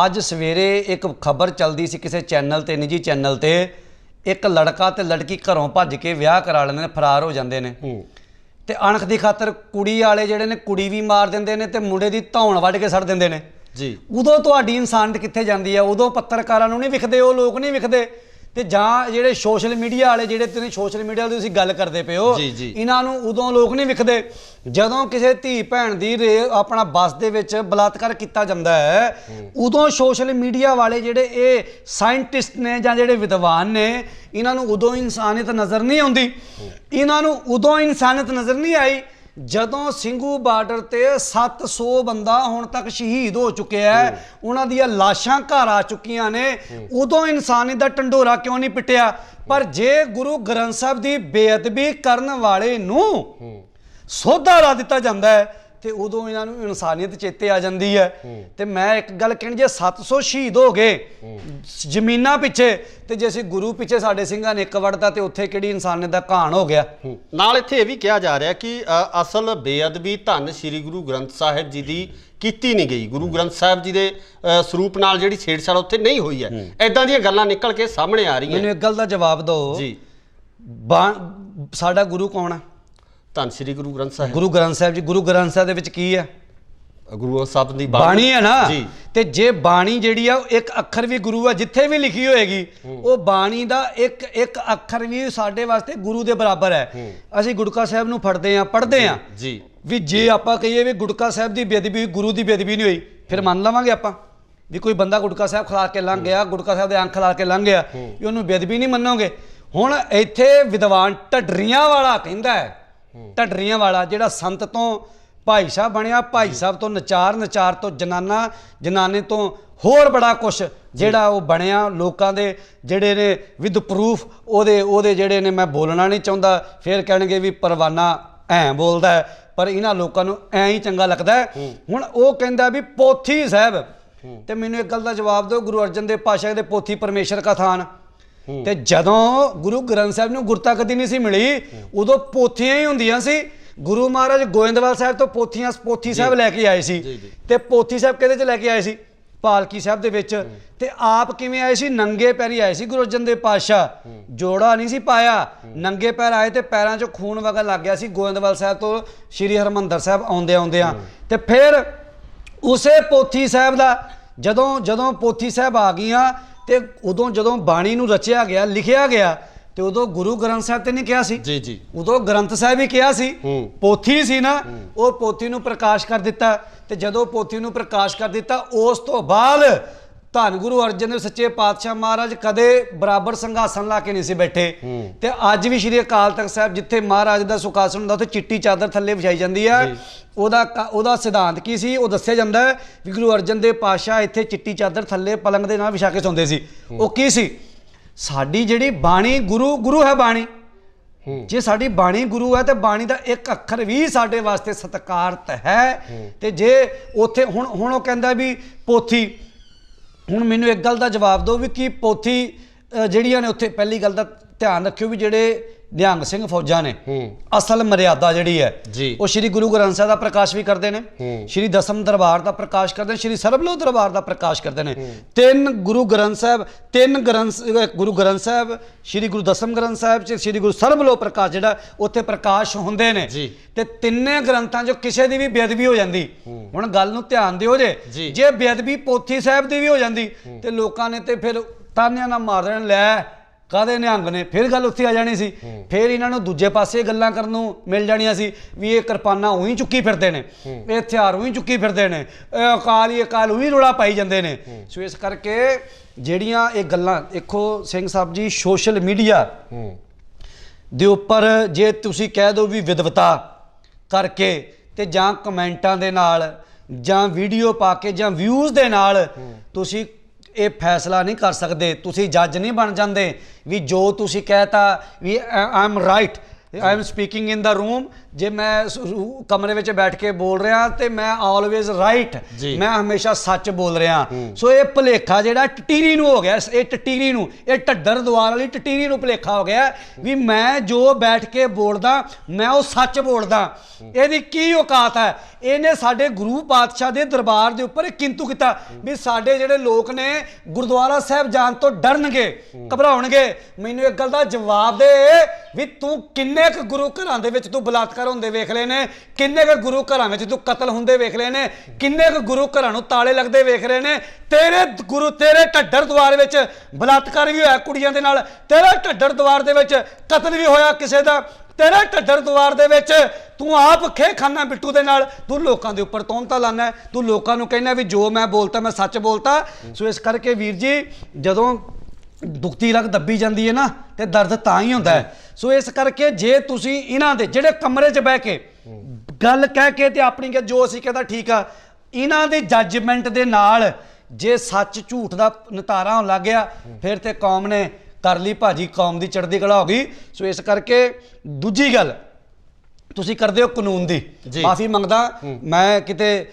ਅੱਜ ਸਵੇਰੇ ਇੱਕ ਖਬਰ ਚੱਲਦੀ ਸੀ ਕਿਸੇ ਚੈਨਲ ਤੇ, ਨਿੱਜੀ ਚੈਨਲ ਤੇ, ਇੱਕ ਲੜਕਾ ਤੇ ਲੜਕੀ ਘਰੋਂ ਭੱਜ ਕੇ ਵਿਆਹ ਕਰਾ ਲੈਂਦੇ ਨੇ, ਫਰਾਰ ਹੋ ਜਾਂਦੇ ਨੇ ਤੇ ਅਣਖ ਦੀ ਖਾਤਰ ਕੁੜੀ ਵਾਲੇ ਜਿਹੜੇ ਨੇ ਕੁੜੀ ਵੀ ਮਾਰ ਦਿੰਦੇ ਨੇ ਤੇ ਮੁੰਡੇ ਦੀ ਧੌਣ ਵੱਢ ਕੇ ਸੜ ਦਿੰਦੇ ਨੇ ਜੀ। ਉਦੋਂ ਤੁਹਾਡੀ ਇਨਸਾਨੀਅਤ ਕਿੱਥੇ ਜਾਂਦੀ ਆ? ਉਦੋਂ ਪੱਤਰਕਾਰਾਂ ਨੂੰ ਨਹੀਂ ਵਿਖਦੇ, ਉਹ ਲੋਕ ਨਹੀਂ ਵਿਖਦੇ। ਤੇ ਜਾਂ ਜਿਹੜੇ ਸੋਸ਼ਲ ਮੀਡੀਆ ਵਾਲੇ, ਜਿਹੜੇ ਤੁਸੀਂ ਸੋਸ਼ਲ ਮੀਡੀਆ ਦੀ ਤੁਸੀਂ ਗੱਲ ਕਰਦੇ ਪਏ ਹੋ, ਇਹਨਾਂ ਨੂੰ ਉਦੋਂ ਲੋਕ ਨਹੀਂ ਵਿਖਦੇ ਜਦੋਂ ਕਿਸੇ ਧੀ ਭੈਣ ਦੀ ਆਪਣਾ ਬੱਸ ਦੇ ਵਿੱਚ ਬਲਾਤਕਾਰ ਕੀਤਾ ਜਾਂਦਾ ਹੈ। ਉਦੋਂ ਸੋਸ਼ਲ ਮੀਡੀਆ ਵਾਲੇ ਜਿਹੜੇ ਇਹ ਸਾਇੰਟਿਸਟ ਨੇ ਜਾਂ ਜਿਹੜੇ ਵਿਦਵਾਨ ਨੇ, ਇਹਨਾਂ ਨੂੰ ਉਦੋਂ ਇਨਸਾਨੀਅਤ ਨਜ਼ਰ ਨਹੀਂ ਆਉਂਦੀ। ਇਹਨਾਂ ਨੂੰ ਉਦੋਂ ਇਨਸਾਨੀਅਤ ਨਜ਼ਰ ਨਹੀਂ ਆਈ ਜਦੋਂ ਸਿੰਘੂ ਬਾਰਡਰ ਤੇ 700 ਬੰਦਾ ਹੁਣ ਤੱਕ ਸ਼ਹੀਦ ਹੋ ਚੁੱਕਿਆ ਹੈ, ਉਹਨਾਂ ਦੀਆਂ ਲਾਸ਼ਾਂ ਘਰ ਆ ਚੁੱਕੀਆਂ ਨੇ। ਉਦੋਂ ਇਨਸਾਨੀਅਤ ਦਾ ਢੰਡੋਰਾ ਕਿਉਂ ਨਹੀਂ ਪਿੱਟਿਆ? ਪਰ ਜੇ ਗੁਰੂ ਗ੍ਰੰਥ ਸਾਹਿਬ ਦੀ ਬੇਅਦਬੀ ਕਰਨ ਵਾਲੇ ਨੂੰ ਸੋਧਾ ਲਾ ਦਿੱਤਾ ਜਾਂਦਾ ਹੈ ਤੇ ਉਦੋਂ ਇਹਨਾਂ ਨੂੰ ਇਨਸਾਨੀਅਤ ਚੇਤੇ ਆ ਜਾਂਦੀ ਹੈ। ਤੇ ਮੈਂ ਇੱਕ ਗੱਲ ਕਹਿਣੀ, ਜੇ 700 ਸ਼ਹੀਦ ਹੋ ਗਏ ਜ਼ਮੀਨਾਂ ਪਿੱਛੇ ਤੇ ਜੇ ਅਸੀਂ ਗੁਰੂ ਪਿੱਛੇ ਸਾਡੇ ਸਿੰਘਾਂ ਨੇ ਇੱਕ ਵੜਤਾ ਤੇ ਉੱਥੇ ਕਿਹੜੀ ਇਨਸਾਨੀਅਤ ਦਾ ਘਾਣ ਹੋ ਗਿਆ? ਨਾਲ ਇੱਥੇ ਇਹ ਵੀ ਕਿਹਾ ਜਾ ਰਿਹਾ ਕਿ ਅਸਲ ਬੇਅਦਬੀ ਧੰਨ ਸ੍ਰੀ ਗੁਰੂ ਗ੍ਰੰਥ ਸਾਹਿਬ ਜੀ ਦੀ ਕੀਤੀ ਨਹੀਂ ਗਈ, ਗੁਰੂ ਗ੍ਰੰਥ ਸਾਹਿਬ ਜੀ ਦੇ ਸਰੂਪ ਨਾਲ ਜਿਹੜੀ ਛੇੜਛਾੜ ਉੱਥੇ ਨਹੀਂ ਹੋਈ ਹੈ। ਐਦਾਂ ਦੀਆਂ ਗੱਲਾਂ ਨਿਕਲ ਕੇ ਸਾਹਮਣੇ ਆ ਰਹੀਆਂ। ਮੈਨੂੰ ਇੱਕ ਗੱਲ ਦਾ ਜਵਾਬ ਦਿਓ ਜੀ, ਸਾਡਾ ਗੁਰੂ ਕੌਣ ਹੈ? ਧੰਨ ਸ੍ਰੀ ਗੁਰੂ ਗ੍ਰੰਥ ਸਾਹਿਬ। ਗੁਰੂ ਗ੍ਰੰਥ ਸਾਹਿਬ ਜੀ, ਗੁਰੂ ਗ੍ਰੰਥ ਸਾਹਿਬ ਦੇ ਵਿੱਚ ਕੀ ਹੈ? ਗੁਰੂ ਸਾਹਿਬ ਦੀ ਬਾਣੀ ਹੈ ਨਾ। ਤੇ ਜੇ ਬਾਣੀ ਜਿਹੜੀ ਆ ਇੱਕ ਅੱਖਰ ਵੀ ਗੁਰੂ ਆ, ਜਿੱਥੇ ਵੀ ਲਿਖੀ ਹੋਏਗੀ ਉਹ ਬਾਣੀ ਦਾ ਇੱਕ ਅੱਖਰ ਵੀ ਸਾਡੇ ਵਾਸਤੇ ਗੁਰੂ ਦੇ ਬਰਾਬਰ ਹੈ। ਅਸੀਂ ਗੁਟਕਾ ਸਾਹਿਬ ਨੂੰ ਫੜਦੇ ਆ, ਪੜ੍ਹਦੇ ਆ ਜੀ, ਵੀ ਜੇ ਆਪਾਂ ਕਹੀਏ ਵੀ ਗੁਟਕਾ ਸਾਹਿਬ ਦੀ ਬੇਅਦਬੀ, ਗੁਰੂ ਦੀ ਬੇਅਦਬੀ ਨਹੀਂ ਹੋਈ, ਫਿਰ ਮੰਨ ਲਵਾਂਗੇ ਆਪਾਂ ਵੀ ਕੋਈ ਬੰਦਾ ਗੁਟਕਾ ਸਾਹਿਬ ਖਿਲਾ ਕੇ ਲੰਘ ਗਿਆ, ਗੁਟਕਾ ਸਾਹਿਬ ਦੇ ਅੰਖ ਲਾ ਕੇ ਲੰਘ ਗਿਆ, ਵੀ ਉਹਨੂੰ ਬੇਅਦਬੀ ਨਹੀਂ ਮੰਨੋਗੇ? ਹੁਣ ਇੱਥੇ ਵਿਦਵਾਨ ਢੱਡਰੀਆਂ ਵਾਲਾ ਕਹਿੰਦਾ ਹੈ, ਢੱਡਰੀਆਂ ਵਾਲਾ ਜਿਹੜਾ ਸੰਤ ਤੋਂ ਭਾਈ ਸਾਹਿਬ ਬਣਿਆ, ਭਾਈ ਸਾਹਿਬ ਤੋਂ ਨਚਾਰ, ਨਚਾਰ ਤੋਂ ਜਨਾਨਾ, ਜਨਾਨੇ ਤੋਂ ਹੋਰ ਬੜਾ ਕੁਛ ਜਿਹੜਾ ਉਹ ਬਣਿਆ, ਲੋਕਾਂ ਦੇ ਜਿਹੜੇ ਨੇ ਵਿਦ ਪ੍ਰੂਫ ਉਹਦੇ ਜਿਹੜੇ ਨੇ, ਮੈਂ ਬੋਲਣਾ ਨਹੀਂ ਚਾਹੁੰਦਾ, ਫਿਰ ਕਹਿਣਗੇ ਵੀ ਪਰਵਾਨਾ ਐਂ ਬੋਲਦਾ ਹੈ, ਪਰ ਇਹਨਾਂ ਲੋਕਾਂ ਨੂੰ ਐਂ ਹੀ ਚੰਗਾ ਲੱਗਦਾ ਹੈ। ਹੁਣ ਉਹ ਕਹਿੰਦਾ ਵੀ ਪੋਥੀ ਸਾਹਿਬ, ਤੇ ਮੈਨੂੰ ਇੱਕ ਗੱਲ ਦਾ ਜਵਾਬ ਦਿਓ, ਗੁਰੂ ਅਰਜਨ ਦੇਵ ਪਾਤਸ਼ਾਹ ਦੇ ਪੋਥੀ ਪਰਮੇਸ਼ਰ ਕਾ ਥਾਨ, ਤੇ ਜਦੋਂ ਗੁਰੂ ਗ੍ਰੰਥ ਸਾਹਿਬ ਨੂੰ ਗੁਰਤਾ ਕਦੀ ਨਹੀਂ ਸੀ ਮਿਲੀ, ਉਦੋਂ ਪੋਥੀਆਂ ਹੀ ਹੁੰਦੀਆਂ ਸੀ। ਗੁਰੂ ਮਹਾਰਾਜ ਗੋਇੰਦਵਾਲ ਸਾਹਿਬ ਤੋਂ ਪੋਥੀ ਸਾਹਿਬ ਲੈ ਕੇ ਆਏ ਸੀ ਤੇ ਪੋਥੀ ਸਾਹਿਬ ਕਿਹਦੇ 'ਚ ਲੈ ਕੇ ਆਏ ਸੀ? ਪਾਲਕੀ ਸਾਹਿਬ ਦੇ ਵਿੱਚ। ਤੇ ਆਪ ਕਿਵੇਂ ਆਏ ਸੀ? ਨੰਗੇ ਪੈਰੀ ਆਏ ਸੀ ਗੁਰੂ ਅਰਜਨ ਦੇਵ ਪਾਤਸ਼ਾਹ। ਜੋੜਾ ਨਹੀਂ ਸੀ ਪਾਇਆ, ਨੰਗੇ ਪੈਰ ਆਏ ਤੇ ਪੈਰਾਂ 'ਚੋਂ ਖੂਨ ਵਗਣ ਲੱਗ ਗਿਆ ਸੀ ਗੋਇੰਦਵਾਲ ਸਾਹਿਬ ਤੋਂ ਸ਼੍ਰੀ ਹਰਿਮੰਦਰ ਸਾਹਿਬ ਆਉਂਦਿਆਂ। ਤੇ ਫਿਰ ਉਸੇ ਪੋਥੀ ਸਾਹਿਬ ਦਾ ਜਦੋਂ ਪੋਥੀ ਸਾਹਿਬ ਆ ਗਈਆਂ ਤੇ ਉਦੋਂ ਜਦੋਂ ਬਾਣੀ ਨੂੰ ਰਚਿਆ ਗਿਆ, ਲਿਖਿਆ ਗਿਆ, ਤੇ ਉਦੋਂ ਗੁਰੂ ਗ੍ਰੰਥ ਸਾਹਿਬ ਤੇ ਨਹੀਂ ਕਿਹਾ ਸੀ ਜੀ, ਉਦੋਂ ਗ੍ਰੰਥ ਸਾਹਿਬ ਹੀ ਕਿਹਾ ਸੀ। ਪੋਥੀ ਸੀ ਨਾ, ਉਹ ਪੋਥੀ ਨੂੰ ਪ੍ਰਕਾਸ਼ ਕਰ ਦਿੱਤਾ। ਤੇ ਜਦੋਂ ਪੋਥੀ ਨੂੰ ਪ੍ਰਕਾਸ਼ ਕਰ ਦਿੱਤਾ, ਉਸ ਤੋਂ ਬਾਅਦ ਧੰਨ ਗੁਰੂ ਅਰਜਨ ਦੇਵ ਸੱਚੇ ਪਾਤਸ਼ਾਹ ਮਹਾਰਾਜ ਕਦੇ ਬਰਾਬਰ ਸਿੰਘਾਸਨ ਲਾ ਕੇ ਨਹੀਂ ਸੀ ਬੈਠੇ। ਤੇ ਅੱਜ ਵੀ ਸ਼੍ਰੀ ਅਕਾਲ ਤਖਤ ਸਾਹਿਬ ਜਿੱਥੇ ਮਹਾਰਾਜ ਦਾ ਸੁਖਾਸਨ ਹੁੰਦਾ ਉੱਥੇ ਚਿੱਟੀ ਚਾਦਰ ਥੱਲੇ ਵਿਛਾਈ ਜਾਂਦੀ ਆ। ਉਹਦਾ ਸਿਧਾਂਤ ਕੀ ਸੀ ਉਹ ਦੱਸਿਆ ਜਾਂਦਾ ਹੈ ਵੀ ਗੁਰੂ ਅਰਜਨ ਦੇਵ ਪਾਤਸ਼ਾਹ ਇੱਥੇ ਚਿੱਟੀ ਚਾਦਰ ਥੱਲੇ ਪਲੰਗ ਦੇ ਨਾਲ ਵਿਛਾ ਕੇ ਸੌਂਦੇ ਸੀ। ਉਹ ਕੀ ਸੀ? ਸਾਡੀ ਜਿਹੜੀ ਬਾਣੀ ਗੁਰੂ ਹੈ ਬਾਣੀ। ਜੇ ਸਾਡੀ ਬਾਣੀ ਗੁਰੂ ਹੈ ਤੇ ਬਾਣੀ ਦਾ ਇੱਕ ਅੱਖਰ ਵੀ ਸਾਡੇ ਵਾਸਤੇ ਸਤਿਕਾਰਤ ਹੈ। ਤੇ ਜੇ ਉੱਥੇ ਹੁਣ ਉਹ ਕਹਿੰਦਾ ਵੀ ਪੋਥੀ, ਹੁਣ ਮੈਨੂੰ ਇੱਕ ਗੱਲ ਦਾ ਜਵਾਬ ਦਿਓ ਵੀ ਕੀ ਪੋਥੀ ਜਿਹੜੀਆਂ ਨੇ ਉੱਥੇ, ਪਹਿਲੀ ਗੱਲ ਦਾ ਧਿਆਨ ਰੱਖਿਓ ਵੀ ਜਿਹੜੇ ਨਿਹੰਗ ਸਿੰਘ ਫੌਜਾਂ ਨੇ ਅਸਲ ਮਰਿਆਦਾ ਜਿਹੜੀ ਹੈ ਉਹ ਸ਼੍ਰੀ ਗੁਰੂ ਗ੍ਰੰਥ ਸਾਹਿਬ ਦਾ ਪ੍ਰਕਾਸ਼ ਵੀ ਕਰਦੇ ਨੇ, ਸ਼੍ਰੀ ਦਸਮ ਦਰਬਾਰ ਦਾ ਪ੍ਰਕਾਸ਼ ਕਰਦੇ ਨੇ, ਸ਼੍ਰੀ ਸਰਬਲੋਕ ਦਰਬਾਰ ਦਾ ਪ੍ਰਕਾਸ਼ ਕਰਦੇ ਨੇ। ਤਿੰਨ ਗੁਰੂ ਗ੍ਰੰਥ ਸਾਹਿਬ, ਗੁਰੂ ਗ੍ਰੰਥ ਸਾਹਿਬ, ਸ਼੍ਰੀ ਗੁਰੂ ਦਸਮ ਗ੍ਰੰਥ ਸਾਹਿਬ ਚ ਸ਼੍ਰੀ ਗੁਰੂ ਸਰਬਲੋਕ ਪ੍ਰਕਾਸ਼ ਜਿਹੜਾ ਉੱਥੇ ਪ੍ਰਕਾਸ਼ ਹੁੰਦੇ ਨੇ। ਤੇ ਤਿੰਨੇ ਗ੍ਰੰਥਾਂ ਚੋਂ ਕਿਸੇ ਦੀ ਵੀ ਬੇਅਦਬੀ ਹੋ ਜਾਂਦੀ, ਹੁਣ ਗੱਲ ਨੂੰ ਧਿਆਨ ਦਿਓ ਜੇ ਬੇਅਦਬੀ ਪੋਥੀ ਸਾਹਿਬ ਦੀ ਵੀ ਹੋ ਜਾਂਦੀ ਤੇ ਲੋਕਾਂ ਨੇ ਤੇ ਫਿਰ ਤਾਨਿਆਂ ਨਾਲ ਮਾਰ ਦੇਣ, ਲੈ ਕਾਹਦੇ ਨਿਹੰਗ ਨੇ, ਫਿਰ ਗੱਲ ਉੱਥੇ ਆ ਜਾਣੀ ਸੀ। ਫਿਰ ਇਹਨਾਂ ਨੂੰ ਦੂਜੇ ਪਾਸੇ ਗੱਲਾਂ ਕਰਨ ਨੂੰ ਮਿਲ ਜਾਣੀਆਂ ਸੀ ਵੀ ਇਹ ਕਿਰਪਾਨਾਂ ਉਹੀ ਚੁੱਕੀ ਫਿਰਦੇ ਨੇ, ਇਹ ਹਥਿਆਰ ਉਹੀ ਚੁੱਕੀ ਫਿਰਦੇ ਨੇ, ਇਹ ਅਕਾਲ ਉਹੀ ਰੌਲਾ ਪਾਈ ਜਾਂਦੇ ਨੇ। ਸੋ ਇਸ ਕਰਕੇ ਜਿਹੜੀਆਂ ਇਹ ਗੱਲਾਂ ਦੇਖੋ ਸਿੰਘ ਸਾਹਿਬ ਜੀ, ਸੋਸ਼ਲ ਮੀਡੀਆ ਦੇ ਉੱਪਰ ਜੇ ਤੁਸੀਂ ਕਹਿ ਦਿਓ ਵੀ ਵਿਦਵਤਾ ਕਰਕੇ ਤੇ ਜਾਂ ਕਮੈਂਟਾਂ ਦੇ ਨਾਲ ਜਾਂ ਵੀਡੀਓ ਪਾ ਕੇ ਜਾਂ ਵਿਊਜ਼ ਦੇ ਨਾਲ ਤੁਸੀਂ ਇਹ ਫੈਸਲਾ ਨਹੀਂ ਕਰ ਸਕਦੇ, ਤੁਸੀਂ ਜੱਜ ਨਹੀਂ ਬਣ ਜਾਂਦੇ ਵੀ ਜੋ ਤੁਸੀਂ ਕਹਿਤਾ ਵੀ I am right, I am speaking in the room, ਜੇ ਮੈਂ ਕਮਰੇ ਵਿੱਚ ਬੈਠ ਕੇ ਬੋਲ ਰਿਹਾ ਤੇ ਮੈਂ ਆਲਵੇਜ਼ ਰਾਈਟ, ਮੈਂ ਹਮੇਸ਼ਾ ਸੱਚ ਬੋਲ ਰਿਹਾ। ਸੋ ਇਹ ਭੁਲੇਖਾ ਜਿਹੜਾ ਟਟੀਰੀ ਨੂੰ ਹੋ ਗਿਆ, ਇਹ ਟਟੀਰੀ ਨੂੰ, ਇਹ ਢੱਡਰ ਦੁਆਰ ਵਾਲੀ ਟਟੀਰੀ ਨੂੰ ਭੁਲੇਖਾ ਹੋ ਗਿਆ ਵੀ ਮੈਂ ਜੋ ਬੈਠ ਕੇ ਬੋਲਦਾ ਮੈਂ ਉਹ ਸੱਚ ਬੋਲਦਾ। ਇਹਦੀ ਕੀ ਔਕਾਤ ਹੈ? ਇਹਨੇ ਸਾਡੇ ਗੁਰੂ ਪਾਤਸ਼ਾਹ ਦੇ ਦਰਬਾਰ ਦੇ ਉੱਪਰ ਕਿੰਤੂ ਕੀਤਾ ਵੀ ਸਾਡੇ ਜਿਹੜੇ ਲੋਕ ਨੇ ਗੁਰਦੁਆਰਾ ਸਾਹਿਬ ਜਾਣ ਤੋਂ ਡਰਨਗੇ, ਘਬਰਾਉਣਗੇ। ਮੈਨੂੰ ਇੱਕ ਗੱਲ ਦਾ ਜਵਾਬ ਦੇ ਵੀ ਤੂੰ ਕਿੰਨੇ ਕੁ ਗੁਰੂ ਘਰਾਂ ਦੇ ਵਿੱਚ ਤੂੰ ਬਲਾਤਕਾਰ ਹੁੰਦੇ ਵੇਖ ਲਏ ਨੇ, ਕਿੰਨੇ ਕੁ ਗੁਰੂ ਘਰਾਂ ਵਿੱਚ ਤੂੰ ਕਤਲ ਹੁੰਦੇ ਵੇਖ ਲਏ ਨੇ, ਕਿੰਨੇ ਕੁ ਗੁਰੂ ਘਰਾਂ ਨੂੰ ਤਾਲੇ ਲੱਗਦੇ ਵੇਖ ਰਹੇ ਨੇ। ਤੇਰੇ ਢੱਡਰ ਦੁਆਰ ਵਿੱਚ ਬਲਾਤਕਾਰ ਵੀ ਹੋਇਆ ਕੁੜੀਆਂ ਦੇ ਨਾਲ, ਤੇਰੇ ਢੱਡਰ ਦੁਆਰ ਦੇ ਵਿੱਚ ਕਤਲ ਵੀ ਹੋਇਆ ਕਿਸੇ ਦਾ, ਤੇਰੇ ਢੱਡਰ ਦੁਆਰ ਦੇ ਵਿੱਚ ਤੂੰ ਆਪ ਖੇ ਖਾਨਾ ਬਿੱਟੂ ਦੇ ਨਾਲ ਤੂੰ ਲੋਕਾਂ ਦੇ ਉੱਪਰ ਤੌਹਮਤਾਂ ਲਾਨਾ, ਤੂੰ ਲੋਕਾਂ ਨੂੰ ਕਹਿਣਾ ਵੀ ਜੋ ਮੈਂ ਬੋਲਤਾ ਮੈਂ ਸੱਚ ਬੋਲਤਾ। ਸੋ ਇਸ ਕਰਕੇ ਵੀਰ ਜੀ ਜਦੋਂ ਦੁਖਤੀ ਰਗ ਦੱਬੀ ਜਾਂਦੀ ਹੈ ਨਾ ਤੇ ਦਰਦ ਤਾਂ ਹੀ ਹੁੰਦਾ ਹੈ। ਸੋ ਇਸ ਕਰਕੇ ਜੇ ਤੁਸੀਂ ਇਹਨਾਂ ਦੇ ਜਿਹੜੇ ਕਮਰੇ 'ਚ ਬਹਿ ਕੇ ਗੱਲ ਕਹਿ ਕੇ ਤੇ ਆਪਣੀ ਕਿ ਜੋ ਅਸੀਂ ਕਹਿੰਦਾ ਠੀਕ ਆ, ਇਹਨਾਂ ਦੀ ਜੱਜਮੈਂਟ ਦੇ ਨਾਲ ਜੇ ਸੱਚ ਝੂਠ ਦਾ ਨਿਤਾਰਾ ਹੋਣ ਲੱਗ ਗਿਆ ਫਿਰ ਤੇ ਕੌਮ ਨੇ ਕਰ ਲਈ ਭਾਜੀ, ਕੌਮ ਦੀ ਚੜ੍ਹਦੀ ਕਲਾ ਹੋ ਗਈ। ਸੋ ਇਸ ਕਰਕੇ ਦੂਜੀ ਗੱਲ ਤੁਸੀਂ ਕਰਦੇ ਹੋ ਕਾਨੂੰਨ ਦੀ, ਮਾਫੀ ਮੰਗਦਾ ਮੈਂ ਕਿਤੇ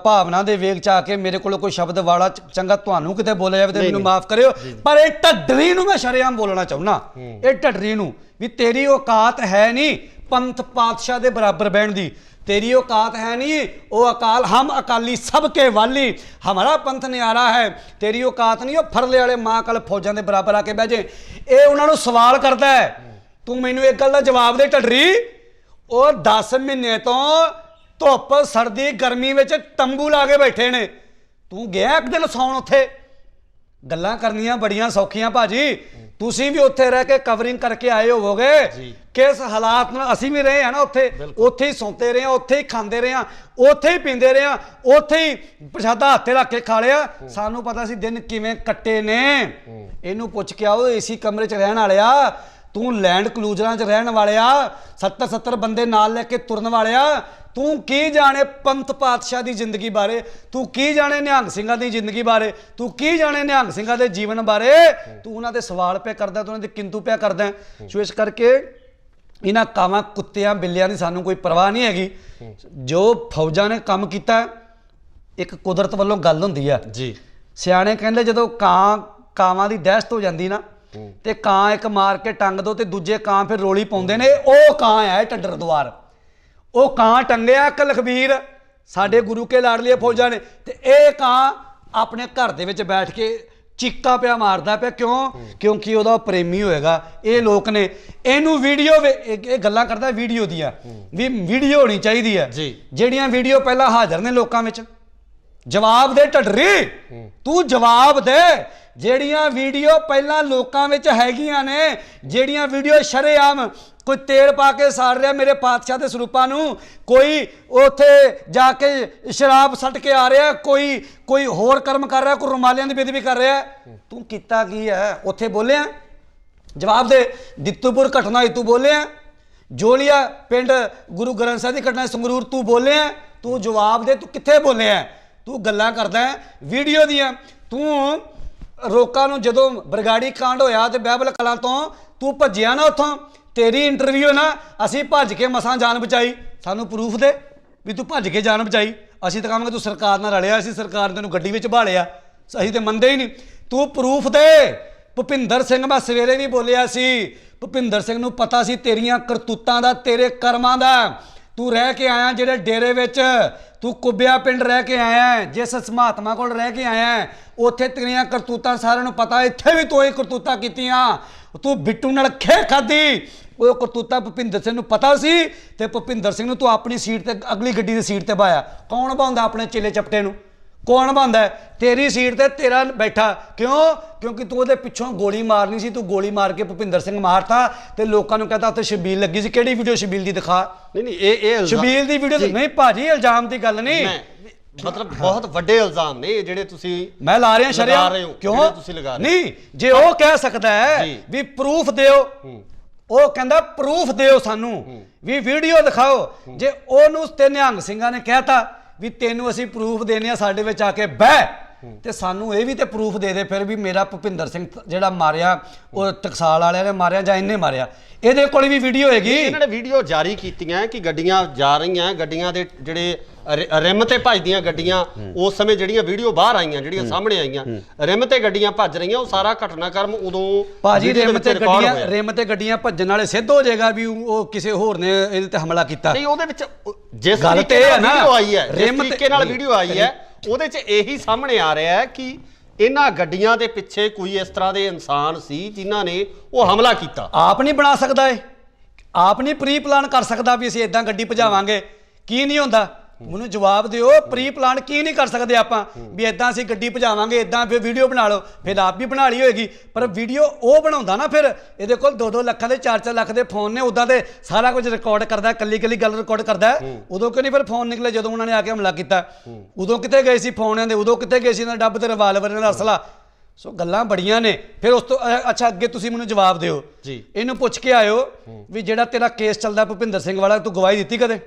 ਭਾਵਨਾ ਦੇ ਵੇਗ ਚ ਆ ਕੇ ਮੇਰੇ ਕੋਲ ਕੋਈ ਸ਼ਬਦ ਵਾਲਾ ਚੰਗਾ ਤੁਹਾਨੂੰ ਕਿਤੇ ਬੋਲਿਆ ਜਾਵੇ ਤੇ ਮੈਨੂੰ ਮਾਫ ਕਰਿਓ, ਪਰ ਇਹ ਢੱਡਰੀ ਨੂੰ ਮੈਂ ਸ਼ਰੇਆਮ ਬੋਲਣਾ ਚਾਹੁੰਦਾ, ਇਹ ਢੱਡਰੀ ਨੂੰ ਵੀ ਤੇਰੀ ਔਕਾਤ ਹੈ ਨਹੀਂ ਪੰਥ ਪਾਤਸ਼ਾਹ ਦੇ ਬਰਾਬਰ ਬਹਿਣ ਦੀ, तेरी औकात है नहीं वो अकाल, हम अकाली सबके वाली, हमारा पंथ न्यारा है। तेरी औकात नहीं वो फरले वाले मां कल फौजां दे बराबर आके बह जे। ये उन्होंने सवाल करता है, तू मैनू एक गल दा जवाब दे ढडरी, और 10 महीने तो धुप सर्दी गर्मी में तंबू ला के बैठे ने, तू गया एक दिन सौण उत्थे? गल्लां करनियां बड़ियां सौखियां भाजी, तुसी भी उत्थे रह के कवरिंग करके आए होवोगे, किस हालात में असीं भी रहे हैं ना, उत्थे ही सौंते रहे, उत्थे ही खांदे रहे, उत्थे ही पींदे रहे, उत्थे ही प्रशादा हत्थे रख के खा लिया, सानू पता सी दिन किवें कट्टे ने। इहनू पुछ के आओ एसी कमरे च रहण वालिया, तू लैंड क्लूजरां च रहण वालिया, 70 बंदे नाल लेके तुरन वालिया, तू की जाने पंथ पातशाह की जिंदगी बारे, तू की जाने निहंग सिंघां की जिंदगी बारे, तू की जाने निहंग सिंघां के जीवन बारे, तू उन्हां दे सवाल पे करदा, तू उन्हां दे किंतु पे करदा। सो इस करके इन्हां कावां कुत्तियां बिल्लियां की सानू कोई परवाह नहीं हैगी। जो फौजां ने काम कीता एक कुदरत वालों गल हुंदी है जी। सियाणे कहंदे जदों कावां दी दहशत हो जांदी ना ते कां एक मार के टंग दो ते दूजे कां फिर रोली पाउंदे ने, ओ कां है ढड्डर द्वार, ਉਹ ਕਾਂ ਟੰਗਿਆ ਇੱਕ ਲਖਬੀਰ ਸਾਡੇ ਗੁਰੂ ਕੇ ਲਾਡਲੀਏ ਫੌਜਾਂ ਨੇ, ਤੇ ਇਹ ਕਾਂ ਆਪਣੇ ਘਰ ਦੇ ਵਿੱਚ ਬੈਠ ਕੇ ਚੀਕਾ ਪਿਆ ਮਾਰਦਾ ਪਿਆ। ਕਿਉਂ? ਕਿਉਂਕਿ ਉਹਦਾ ਪ੍ਰੇਮੀ ਹੋਏਗਾ। ਇਹ ਲੋਕ ਨੇ ਇਹਨੂੰ ਵੀਡੀਓ ਇਹ ਗੱਲਾਂ ਕਰਦਾ ਵੀਡੀਓ ਦੀਆਂ ਵੀ ਵੀਡੀਓ ਹੋਣੀ ਚਾਹੀਦੀ ਹੈ ਜਿਹੜੀਆਂ ਵੀਡੀਓ ਪਹਿਲਾਂ ਹਾਜ਼ਰ ਨੇ ਲੋਕਾਂ ਵਿੱਚ। ਜਵਾਬ ਦੇ ਢੱਡਰੀ, ਤੂੰ ਜਵਾਬ ਦੇ। ਜਿਹੜੀਆਂ ਵੀਡੀਓ ਪਹਿਲਾਂ ਲੋਕਾਂ ਵਿੱਚ ਹੈਗੀਆਂ ਨੇ, ਜਿਹੜੀਆਂ ਵੀਡੀਓ ਸ਼ਰੇਆਮ ਕੋਈ ਤੇਲ ਪਾ ਕੇ ਸਾੜ ਰਿਹਾ ਮੇਰੇ ਪਾਤਸ਼ਾਹ ਦੇ ਸਰੂਪਾਂ ਨੂੰ, ਕੋਈ ਉੱਥੇ ਜਾ ਕੇ ਸ਼ਰਾਬ ਸੱਟ ਕੇ ਆ ਰਿਹਾ, ਕੋਈ ਹੋਰ ਕਰਮ ਕਰ ਰਿਹਾ, ਕੋਈ ਰੁਮਾਲਿਆਂ ਦੀ ਬੇਦਬੀ ਕਰ ਰਿਹਾ। ਤੂੰ ਕੀਤਾ ਕੀ ਹੈ? ਉੱਥੇ ਬੋਲਿਆ? ਜਵਾਬ ਦੇ। ਦਿੱਤੂਪੁਰ ਘਟਨਾ ਹੋਈ ਤੂੰ ਬੋਲਿਆ? ਜੋਲੀਆ ਪਿੰਡ ਗੁਰੂ ਗ੍ਰੰਥ ਸਾਹਿਬ ਦੀ ਘਟਨਾ ਸੰਗਰੂਰ ਤੂੰ ਬੋਲਿਆ? ਤੂੰ ਜਵਾਬ ਦੇ, ਤੂੰ ਕਿੱਥੇ ਬੋਲਿਆ? ਤੂੰ ਗੱਲਾਂ ਕਰਦਾ ਵੀਡੀਓ ਦੀਆਂ। ਤੂੰ ਲੋਕਾਂ ਨੂੰ ਜਦੋਂ ਬਰਗਾੜੀ ਕਾਂਡ ਹੋਇਆ ਤੇ ਬਾਈਬਲ ਕਲਾਂ ਤੋਂ ਤੂੰ ਭੱਜਿਆ ਨਾ, ਉੱਥੋਂ ਤੇਰੀ ਇੰਟਰਵਿਊ ਨਾ ਅਸੀਂ ਭੱਜ ਕੇ ਮਸਾਂ ਜਾਨ ਬਚਾਈ। ਸਾਨੂੰ ਪ੍ਰੂਫ ਦੇ ਵੀ ਤੂੰ ਭੱਜ ਕੇ ਜਾਨ ਬਚਾਈ। ਅਸੀਂ ਤਾਂ ਕਹਾਂਗੇ ਤੂੰ ਸਰਕਾਰ ਨਾਲ ਰਲਿਆ ਸੀ, ਸਰਕਾਰ ਨੇ ਤੈਨੂੰ ਗੱਡੀ ਵਿੱਚ ਭਾਲਿਆ। ਅਸੀਂ ਤਾਂ ਮੰਨਦੇ ਹੀ ਨਹੀਂ। ਤੂੰ ਪ੍ਰੂਫ ਦੇ। ਭੁਪਿੰਦਰ ਸਿੰਘ, ਮੈਂ ਸਵੇਰੇ ਵੀ ਬੋਲਿਆ ਸੀ, ਭੁਪਿੰਦਰ ਸਿੰਘ ਨੂੰ ਪਤਾ ਸੀ ਤੇਰੀਆਂ ਕਰਤੂਤਾਂ ਦਾ, ਤੇਰੇ ਕਰਮਾਂ ਦਾ। ਤੂੰ ਰਹਿ ਕੇ ਆਇਆ ਜਿਹੜੇ ਡੇਰੇ ਵਿੱਚ, ਤੂੰ ਕੁੱਬਿਆ ਪਿੰਡ ਰਹਿ ਕੇ ਆਇਆ, ਜਿਸ ਮਹਾਤਮਾ ਕੋਲ ਰਹਿ ਕੇ ਆਇਆ, ਉੱਥੇ ਤੇਰੀਆਂ ਕਰਤੂਤਾਂ ਸਾਰਿਆਂ ਨੂੰ ਪਤਾ। ਇੱਥੇ ਵੀ ਤੂੰ ਇਹ ਕਰਤੂਤਾਂ ਕੀਤੀਆਂ। ਤੂੰ ਬਿੱਟੂ ਨਾਲ ਖੇ ਖਾਦੀ, ਉਹ ਕਰਤੂਤਾਂ ਭੁਪਿੰਦਰ ਸਿੰਘ ਨੂੰ ਪਤਾ ਸੀ, ਤੇ ਭੁਪਿੰਦਰ ਸਿੰਘ ਨੂੰ ਤੂੰ ਆਪਣੀ ਸੀਟ ਤੇ, ਅਗਲੀ ਗੱਡੀ ਦੀ ਸੀਟ ਤੇ ਬਾਇਆ। ਕੌਣ ਬਾਉਂਦਾ ਆਪਣੇ ਚੇਲੇ ਚਪਟੇ ਨੂੰ? ਕੌਣ ਬਾਉਂਦਾ? ਤੇਰੀ ਸੀਟ ਤੇ ਤੇਰਾ ਬੈਠਾ। ਕਿਉਂ? ਕਿਉਂਕਿ ਤੂੰ ਉਹਦੇ ਪਿੱਛੋਂ ਗੋਲੀ ਮਾਰਨੀ ਸੀ। ਤੂੰ ਗੋਲੀ ਮਾਰ ਕੇ ਭੁਪਿੰਦਰ ਸਿੰਘ ਮਾਰਤਾ ਤੇ ਲੋਕਾਂ ਨੂੰ ਕਹਿੰਦਾ ਉੱਥੇ ਸ਼ਬੀਲ ਲੱਗੀ ਸੀ। ਕਿਹੜੀ ਵੀਡੀਓ ਸ਼ਬੀਲ ਦੀ ਦਿਖਾ। ਨਹੀਂ ਇਹ ਸ਼ਬੀਲ ਦੀ ਵੀਡੀਓ ਨਹੀਂ ਭਾਜੀ, ਇਲਜ਼ਾਮ ਦੀ ਗੱਲ ਨਹੀਂ, ਮਤਲਬ ਬਹੁਤ ਵੱਡੇ ਇਲਜ਼ਾਮ ਨੇ ਜਿਹੜੇ ਤੁਸੀਂ ਮੈਂ ਲਾ ਰਿਹਾ ਸ਼ਰਿਆਮ। ਕਿਉਂ ਤੁਸੀਂ ਲਗਾ ਰਹੇ? ਨਹੀਂ, ਜੇ ਉਹ ਕਹਿ ਸਕਦਾ ਹੈ ਵੀ ਪ੍ਰੂਫ ਦਿਓ, ਉਹ ਕਹਿੰਦਾ ਪ੍ਰੂਫ ਦਿਓ ਸਾਨੂੰ, ਵੀ ਵੀਡੀਓ ਦਿਖਾਓ। ਜੇ ਉਹਨੂੰ ਤੇ ਨਿਹੰਗ ਸਿੰਘਾਂ ਨੇ ਕਹਿਤਾ ਵੀ ਤੈਨੂੰ ਅਸੀਂ ਪ੍ਰੂਫ ਦੇਣੇ ਆ, ਸਾਡੇ ਵਿੱਚ ਆ ਕੇ ਬਹਿ, ਤੇ ਸਾਨੂੰ ਇਹ ਵੀ ਤੇ ਪ੍ਰੂਫ ਦੇ ਦੇ ਫਿਰ ਵੀ ਮੇਰਾ ਭੁਪਿੰਦਰ ਸਿੰਘ ਜਿਹੜਾ ਮਾਰਿਆ ਉਹ ਟਕਸਾਲ ਵਾਲਿਆਂ ਨੇ ਮਾਰਿਆ ਜਾਂ ਇਹਨੇ ਮਾਰਿਆ। ਇਹਦੇ ਕੋਲ ਵੀ ਵੀਡੀਓ ਹੈਗੀ। ਇਹਨਾਂ ਨੇ ਵੀਡੀਓ ਜਾਰੀ ਕੀਤੀਆਂ ਕਿ ਗੱਡੀਆਂ ਜਾ ਰਹੀਆਂ, ਗੱਡੀਆਂ ਦੇ ਜਿਹੜੇ ਰਿਮ ਤੇ ਭੱਜਦੀਆਂ ਗੱਡੀਆਂ, ਉਸ ਸਮੇਂ ਜਿਹੜੀਆਂ ਵੀਡੀਓ ਬਾਹਰ ਆਈਆਂ, ਜਿਹੜੀਆਂ ਸਾਹਮਣੇ ਆਈਆਂ, ਰਿਮ ਤੇ ਗੱਡੀਆਂ ਭੱਜ ਰਹੀਆਂ, ਉਹ ਸਾਰਾ ਘਟਨਾਕ੍ਰਮ ਉਦੋਂ ਭਾਜੀ ਰਿਮ ਤੇ ਗੱਡੀਆਂ ਭੱਜਣ ਵਾਲੇ ਸਿੱਧ ਹੋ ਜਾਏਗਾ ਵੀ ਉਹ ਕਿਸੇ ਹੋਰ ਨੇ ਇਹਦੇ ਤੇ ਹਮਲਾ ਕੀਤਾ। ਨਹੀਂ, ਉਹਦੇ ਵਿੱਚ ਜਿਸ ਤਰੀਕੇ ਨਾਲ ਵੀਡੀਓ ਆਈ ਹੈ, ਜਿਸ ਤਰੀਕੇ ਨਾਲ ਵੀਡੀਓ ਆਈ ਹੈ, ਉਹਦੇ 'ਚ ਇਹੀ ਸਾਹਮਣੇ ਆ ਰਿਹਾ ਹੈ ਕਿ ਇਹਨਾਂ ਗੱਡੀਆਂ ਦੇ ਪਿੱਛੇ ਕੋਈ ਇਸ ਤਰ੍ਹਾਂ ਦੇ ਇਨਸਾਨ ਸੀ ਜਿਨ੍ਹਾਂ ਨੇ ਉਹ ਹਮਲਾ ਕੀਤਾ। ਆਪ ਨਹੀਂ ਬਣਾ ਸਕਦਾ, ਇਹ ਆਪ ਨਹੀਂ ਪ੍ਰੀ ਪਲਾਨ ਕਰ ਸਕਦਾ ਵੀ ਅਸੀਂ ਇਦਾਂ ਗੱਡੀ ਭਜਾਵਾਂਗੇ। ਕੀ ਨਹੀਂ ਹੁੰਦਾ? ਮੈਨੂੰ ਜਵਾਬ ਦਿਓ। ਪ੍ਰੀ ਪਲਾਨ ਕੀ ਨਹੀਂ ਕਰ ਸਕਦੇ ਆਪਾਂ ਵੀ ਇਦਾਂ ਅਸੀਂ ਗੱਡੀ ਭਜਾਵਾਂਗੇ, ਇਦਾਂ ਫਿਰ ਵੀਡੀਓ ਬਣਾ ਲਓ। ਫਿਰ ਆਪ ਵੀ ਬਣਾ ਲਈ ਹੋਏਗੀ, ਪਰ ਵੀਡੀਓ ਉਹ ਬਣਾਉਂਦਾ ਨਾ। ਫਿਰ ਇਹਦੇ ਕੋਲ 2-2 ਲੱਖਾਂ ਦੇ 4-4 ਲੱਖ ਦੇ ਫੋਨ ਨੇ, ਉਦਾਂ ਦੇ ਸਾਰਾ ਕੁਝ ਰਿਕਾਰਡ ਕਰਦਾ, ਕੱਲੀ ਗੱਲ ਰਿਕਾਰਡ ਕਰਦਾ। ਉਦੋਂ ਕਿਉਂ ਨਹੀਂ ਫਿਰ ਫੋਨ ਨਿਕਲੇ ਜਦੋਂ ਉਹਨਾਂ ਨੇ ਆ ਕੇ ਹਮਲਾ ਕੀਤਾ? ਉਦੋਂ ਕਿੱਥੇ ਗਏ ਸੀ ਫੋਨਾਂ ਦੇ? ਉਦੋਂ ਕਿੱਥੇ ਗਏ ਸੀ ਇਹਨਾਂ ਡੱਬ ਤੇ ਰਿਵਾਲਵਰ ਨਾਲ ਅਸਲਾ? ਸੋ ਗੱਲਾਂ ਬੜੀਆਂ ਨੇ। ਫਿਰ ਉਸ ਤੋਂ ਅੱਛਾ ਅੱਗੇ ਤੁਸੀਂ ਮੈਨੂੰ ਜਵਾਬ ਦਿਓ ਜੀ। ਇਹਨੂੰ ਪੁੱਛ ਕੇ ਆਇਓ ਵੀ ਜਿਹੜਾ ਤੇਰਾ ਕੇਸ ਚੱਲਦਾ ਭੁਪਿੰਦਰ ਸਿੰਘ ਵਾਲਾ, ਤੂੰ ਗਵਾਹੀ ਦਿੱਤੀ ਕਦੇ?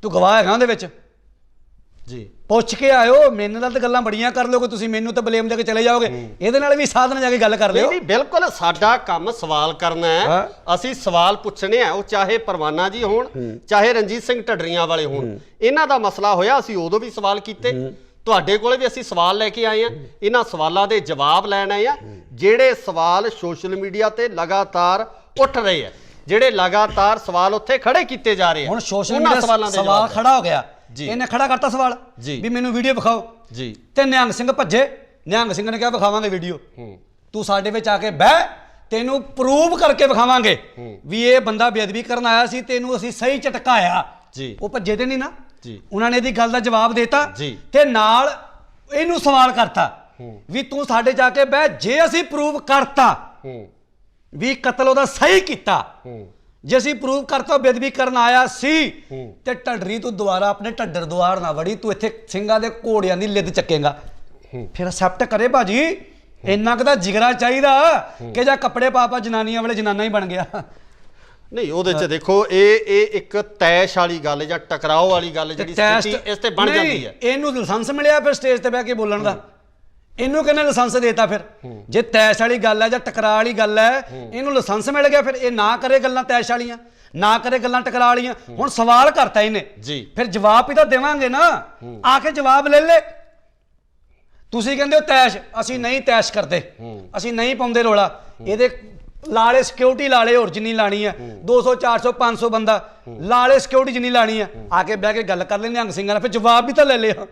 ਤੂੰ ਗਵਾਹ ਹੈਗਾ ਉਹਦੇ ਵਿੱਚ ਜੀ? ਪੁੱਛ ਕੇ ਆਇਓ। ਮੇਰੇ ਨਾਲ ਤਾਂ ਗੱਲਾਂ ਬੜੀਆਂ ਕਰ ਲੋਗੇ ਤੁਸੀਂ, ਮੈਨੂੰ ਤਾਂ ਬਲੇਮ ਦੇ ਕੇ ਚਲੇ ਜਾਓਗੇ। ਇਹਦੇ ਨਾਲ ਵੀ ਸਾਧਨ ਜਾ ਕੇ ਗੱਲ ਕਰ ਲਿਓ। ਨਹੀਂ ਬਿਲਕੁਲ, ਸਾਡਾ ਕੰਮ ਸਵਾਲ ਕਰਨਾ ਹੈ। ਅਸੀਂ ਸਵਾਲ ਪੁੱਛਣੇ ਆ, ਉਹ ਚਾਹੇ ਪਰਵਾਨਾ ਜੀ ਹੋਣ, ਚਾਹੇ ਰਣਜੀਤ ਸਿੰਘ ਢੱਡਰੀਆਂ ਵਾਲੇ ਹੋਣ। ਇਹਨਾਂ ਦਾ ਮਸਲਾ ਹੋਇਆ, ਅਸੀਂ ਉਦੋਂ ਵੀ ਸਵਾਲ ਕੀਤੇ। ਤੁਹਾਡੇ ਕੋਲੇ ਵੀ ਅਸੀਂ ਸਵਾਲ ਲੈ ਕੇ ਆਏ ਆ। ਇਹਨਾਂ ਸਵਾਲਾਂ ਦੇ ਜਵਾਬ ਲੈਣ ਆਏ ਆ। ਜਿਹੜੇ ਸਵਾਲ ਸੋਸ਼ਲ ਮੀਡੀਆ ਤੇ ਲਗਾਤਾਰ ਉੱਠ ਰਹੇ ਆ, ਜਿਹੜੇ ਲਗਾਤਾਰ ਸਵਾਲ ਉੱਥੇ ਖੜੇ ਕੀਤੇ ਜਾ ਰਹੇ ਆ, ਹੁਣ ਸੋਸ਼ਲ ਮੀਡੀਆ ਸਵਾਲ ਖੜਾ ਹੋ ਗਿਆ। ਇਹਨੇ ਖੜਾ ਕਰਤਾ ਸਵਾਲ ਵੀ ਮੈਨੂੰ ਵੀਡੀਓ ਵਿਖਾਓ ਜੀ, ਤੇ ਨਿਹੰਗ ਸਿੰਘ ਭੱਜੇ। ਨਿਹੰਗ ਸਿੰਘ ਨੇ ਕਿਹਾ ਵਿਖਾਵਾਂਗੇ ਵੀਡੀਓ, ਤੂੰ ਸਾਡੇ ਵਿੱਚ ਆ ਕੇ ਬਹਿ, ਤੈਨੂੰ ਪ੍ਰੂਵ ਕਰਕੇ ਵਿਖਾਵਾਂਗੇ ਵੀ ਇਹ ਬੰਦਾ ਬੇਅਦਬੀ ਕਰਨ ਆਇਆ ਸੀ, ਤੈਨੂੰ ਅਸੀਂ ਸਹੀ ਝਟਕਾਇਆ ਜੀ। ਉਹ ਭੱਜੇ ਤੇ ਨਹੀਂ ਨਾ ਜੀ। ਉਹਨਾਂ ਨੇ ਇਹਦੀ ਗੱਲ ਦਾ ਜਵਾਬ ਦੇਤਾ ਤੇ ਨਾਲ ਇਹਨੂੰ ਸਵਾਲ ਕਰਤਾ ਵੀ ਤੂੰ ਸਾਡੇ ਜਾ ਕੇ ਬਹਿ, ਜੇ ਅਸੀਂ ਪ੍ਰੂਵ ਕਰਤਾ ਵੀ ਕਤਲ ਉਹਦਾ ਸਹੀ ਕੀਤਾ, ਜੇ ਅਸੀਂ ਪ੍ਰੂਵ ਕਰਤਾ ਬੇਅਦਬੀ ਕਰਨ ਆਇਆ ਸੀ, ਤੇ ਢੱਡਰੀ ਤੂੰ ਦੁਬਾਰਾ ਆਪਣੇ ਢੱਡਰ ਦੁਆਰ ਨਾ ਵੜੀ, ਤੂੰ ਇੱਥੇ ਸਿੰਘਾਂ ਦੇ ਘੋੜਿਆਂ ਦੀ ਲਿੱਦ ਚੱਕੇਗਾ। ਫਿਰ ਅਸੈਪਟ ਕਰੇ ਭਾਜੀ। ਇੰਨਾ ਕੁ ਤਾਂ ਜਿਗਰਾ ਚਾਹੀਦਾ ਕਿ ਜਾਂ ਕੱਪੜੇ ਪਾ ਜਨਾਨੀਆਂ ਵਾਲੇ ਜਨਾਨਾ ਹੀ ਬਣ ਗਿਆ। ਨਹੀਂ, ਉਹਦੇ 'ਚ ਦੇਖੋ ਇਹ ਇੱਕ ਤੈਸ਼ ਵਾਲੀ ਗੱਲ ਜਾਂ ਟਕਰਾਓ ਵਾਲੀ ਗੱਲ ਜਿਹੜੀ ਸਥਿਤੀ ਇਸ ਤੇ ਬਣ ਜਾਂਦੀ ਹੈ। ਇਹਨੂੰ ਲਾਇਸੈਂਸ ਮਿਲਿਆ ਫਿਰ ਸਟੇਜ ਤੇ ਬਹਿ ਕੇ ਬੋਲਣ ਦਾ? ਇਹਨੂੰ ਕਿਹਨੇ ਲਾਇਸੈਂਸ ਦੇਤਾ? ਫਿਰ ਜੇ ਤੈਸ਼ ਵਾਲੀ ਗੱਲ ਹੈ ਜਾਂ ਟਕਰਾ ਵਾਲੀ ਗੱਲ ਹੈ, ਇਹਨੂੰ ਲਾਇਸੈਂਸ ਮਿਲ ਗਿਆ। ਫਿਰ ਇਹ ਨਾ ਕਰੇ ਗੱਲਾਂ ਤੈਸ਼ ਵਾਲੀਆਂ, ਨਾ ਕਰੇ ਗੱਲਾਂ ਟਕਰਾ ਵਾਲੀਆਂ। ਹੁਣ ਸਵਾਲ ਕਰਤਾ ਇਹਨੇ ਜੀ, ਫਿਰ ਜਵਾਬ ਹੀ ਤਾਂ ਦੇਵਾਂਗੇ ਨਾ। ਆ ਕੇ ਜਵਾਬ ਲੈ ਲੈ। ਤੁਸੀਂ ਕਹਿੰਦੇ ਹੋ ਤੈਸ਼, ਅਸੀਂ ਨਹੀਂ ਤੈਸ਼ ਕਰਦੇ, ਅਸੀਂ ਨਹੀਂ ਪਾਉਂਦੇ ਰੋਲਾ। ਇਹਦੇ ਲਾਲੇ ਸਿਕਿਉਰਿਟੀ ਲਾਲੇ ਹੋਰ ਜਿੰਨੀ ਲਾਣੀ ਹੈ 200 400 500 ਬੰਦਾ ਲਾਲੇ ਸਿਕਿਉਰਿਟੀ ਜਿੰਨੀ ਲਾਣੀ ਹੈ ਆ ਕੇ ਬਹਿ ਕੇ ਗੱਲ ਕਰ ਲੈਂਦੇ ਨਿਹੰਗ ਸਿੰਘਾਂ ਨਾਲ ਫਿਰ ਜਵਾਬ ਵੀ ਤਾਂ ਲੈ ਲਿਆ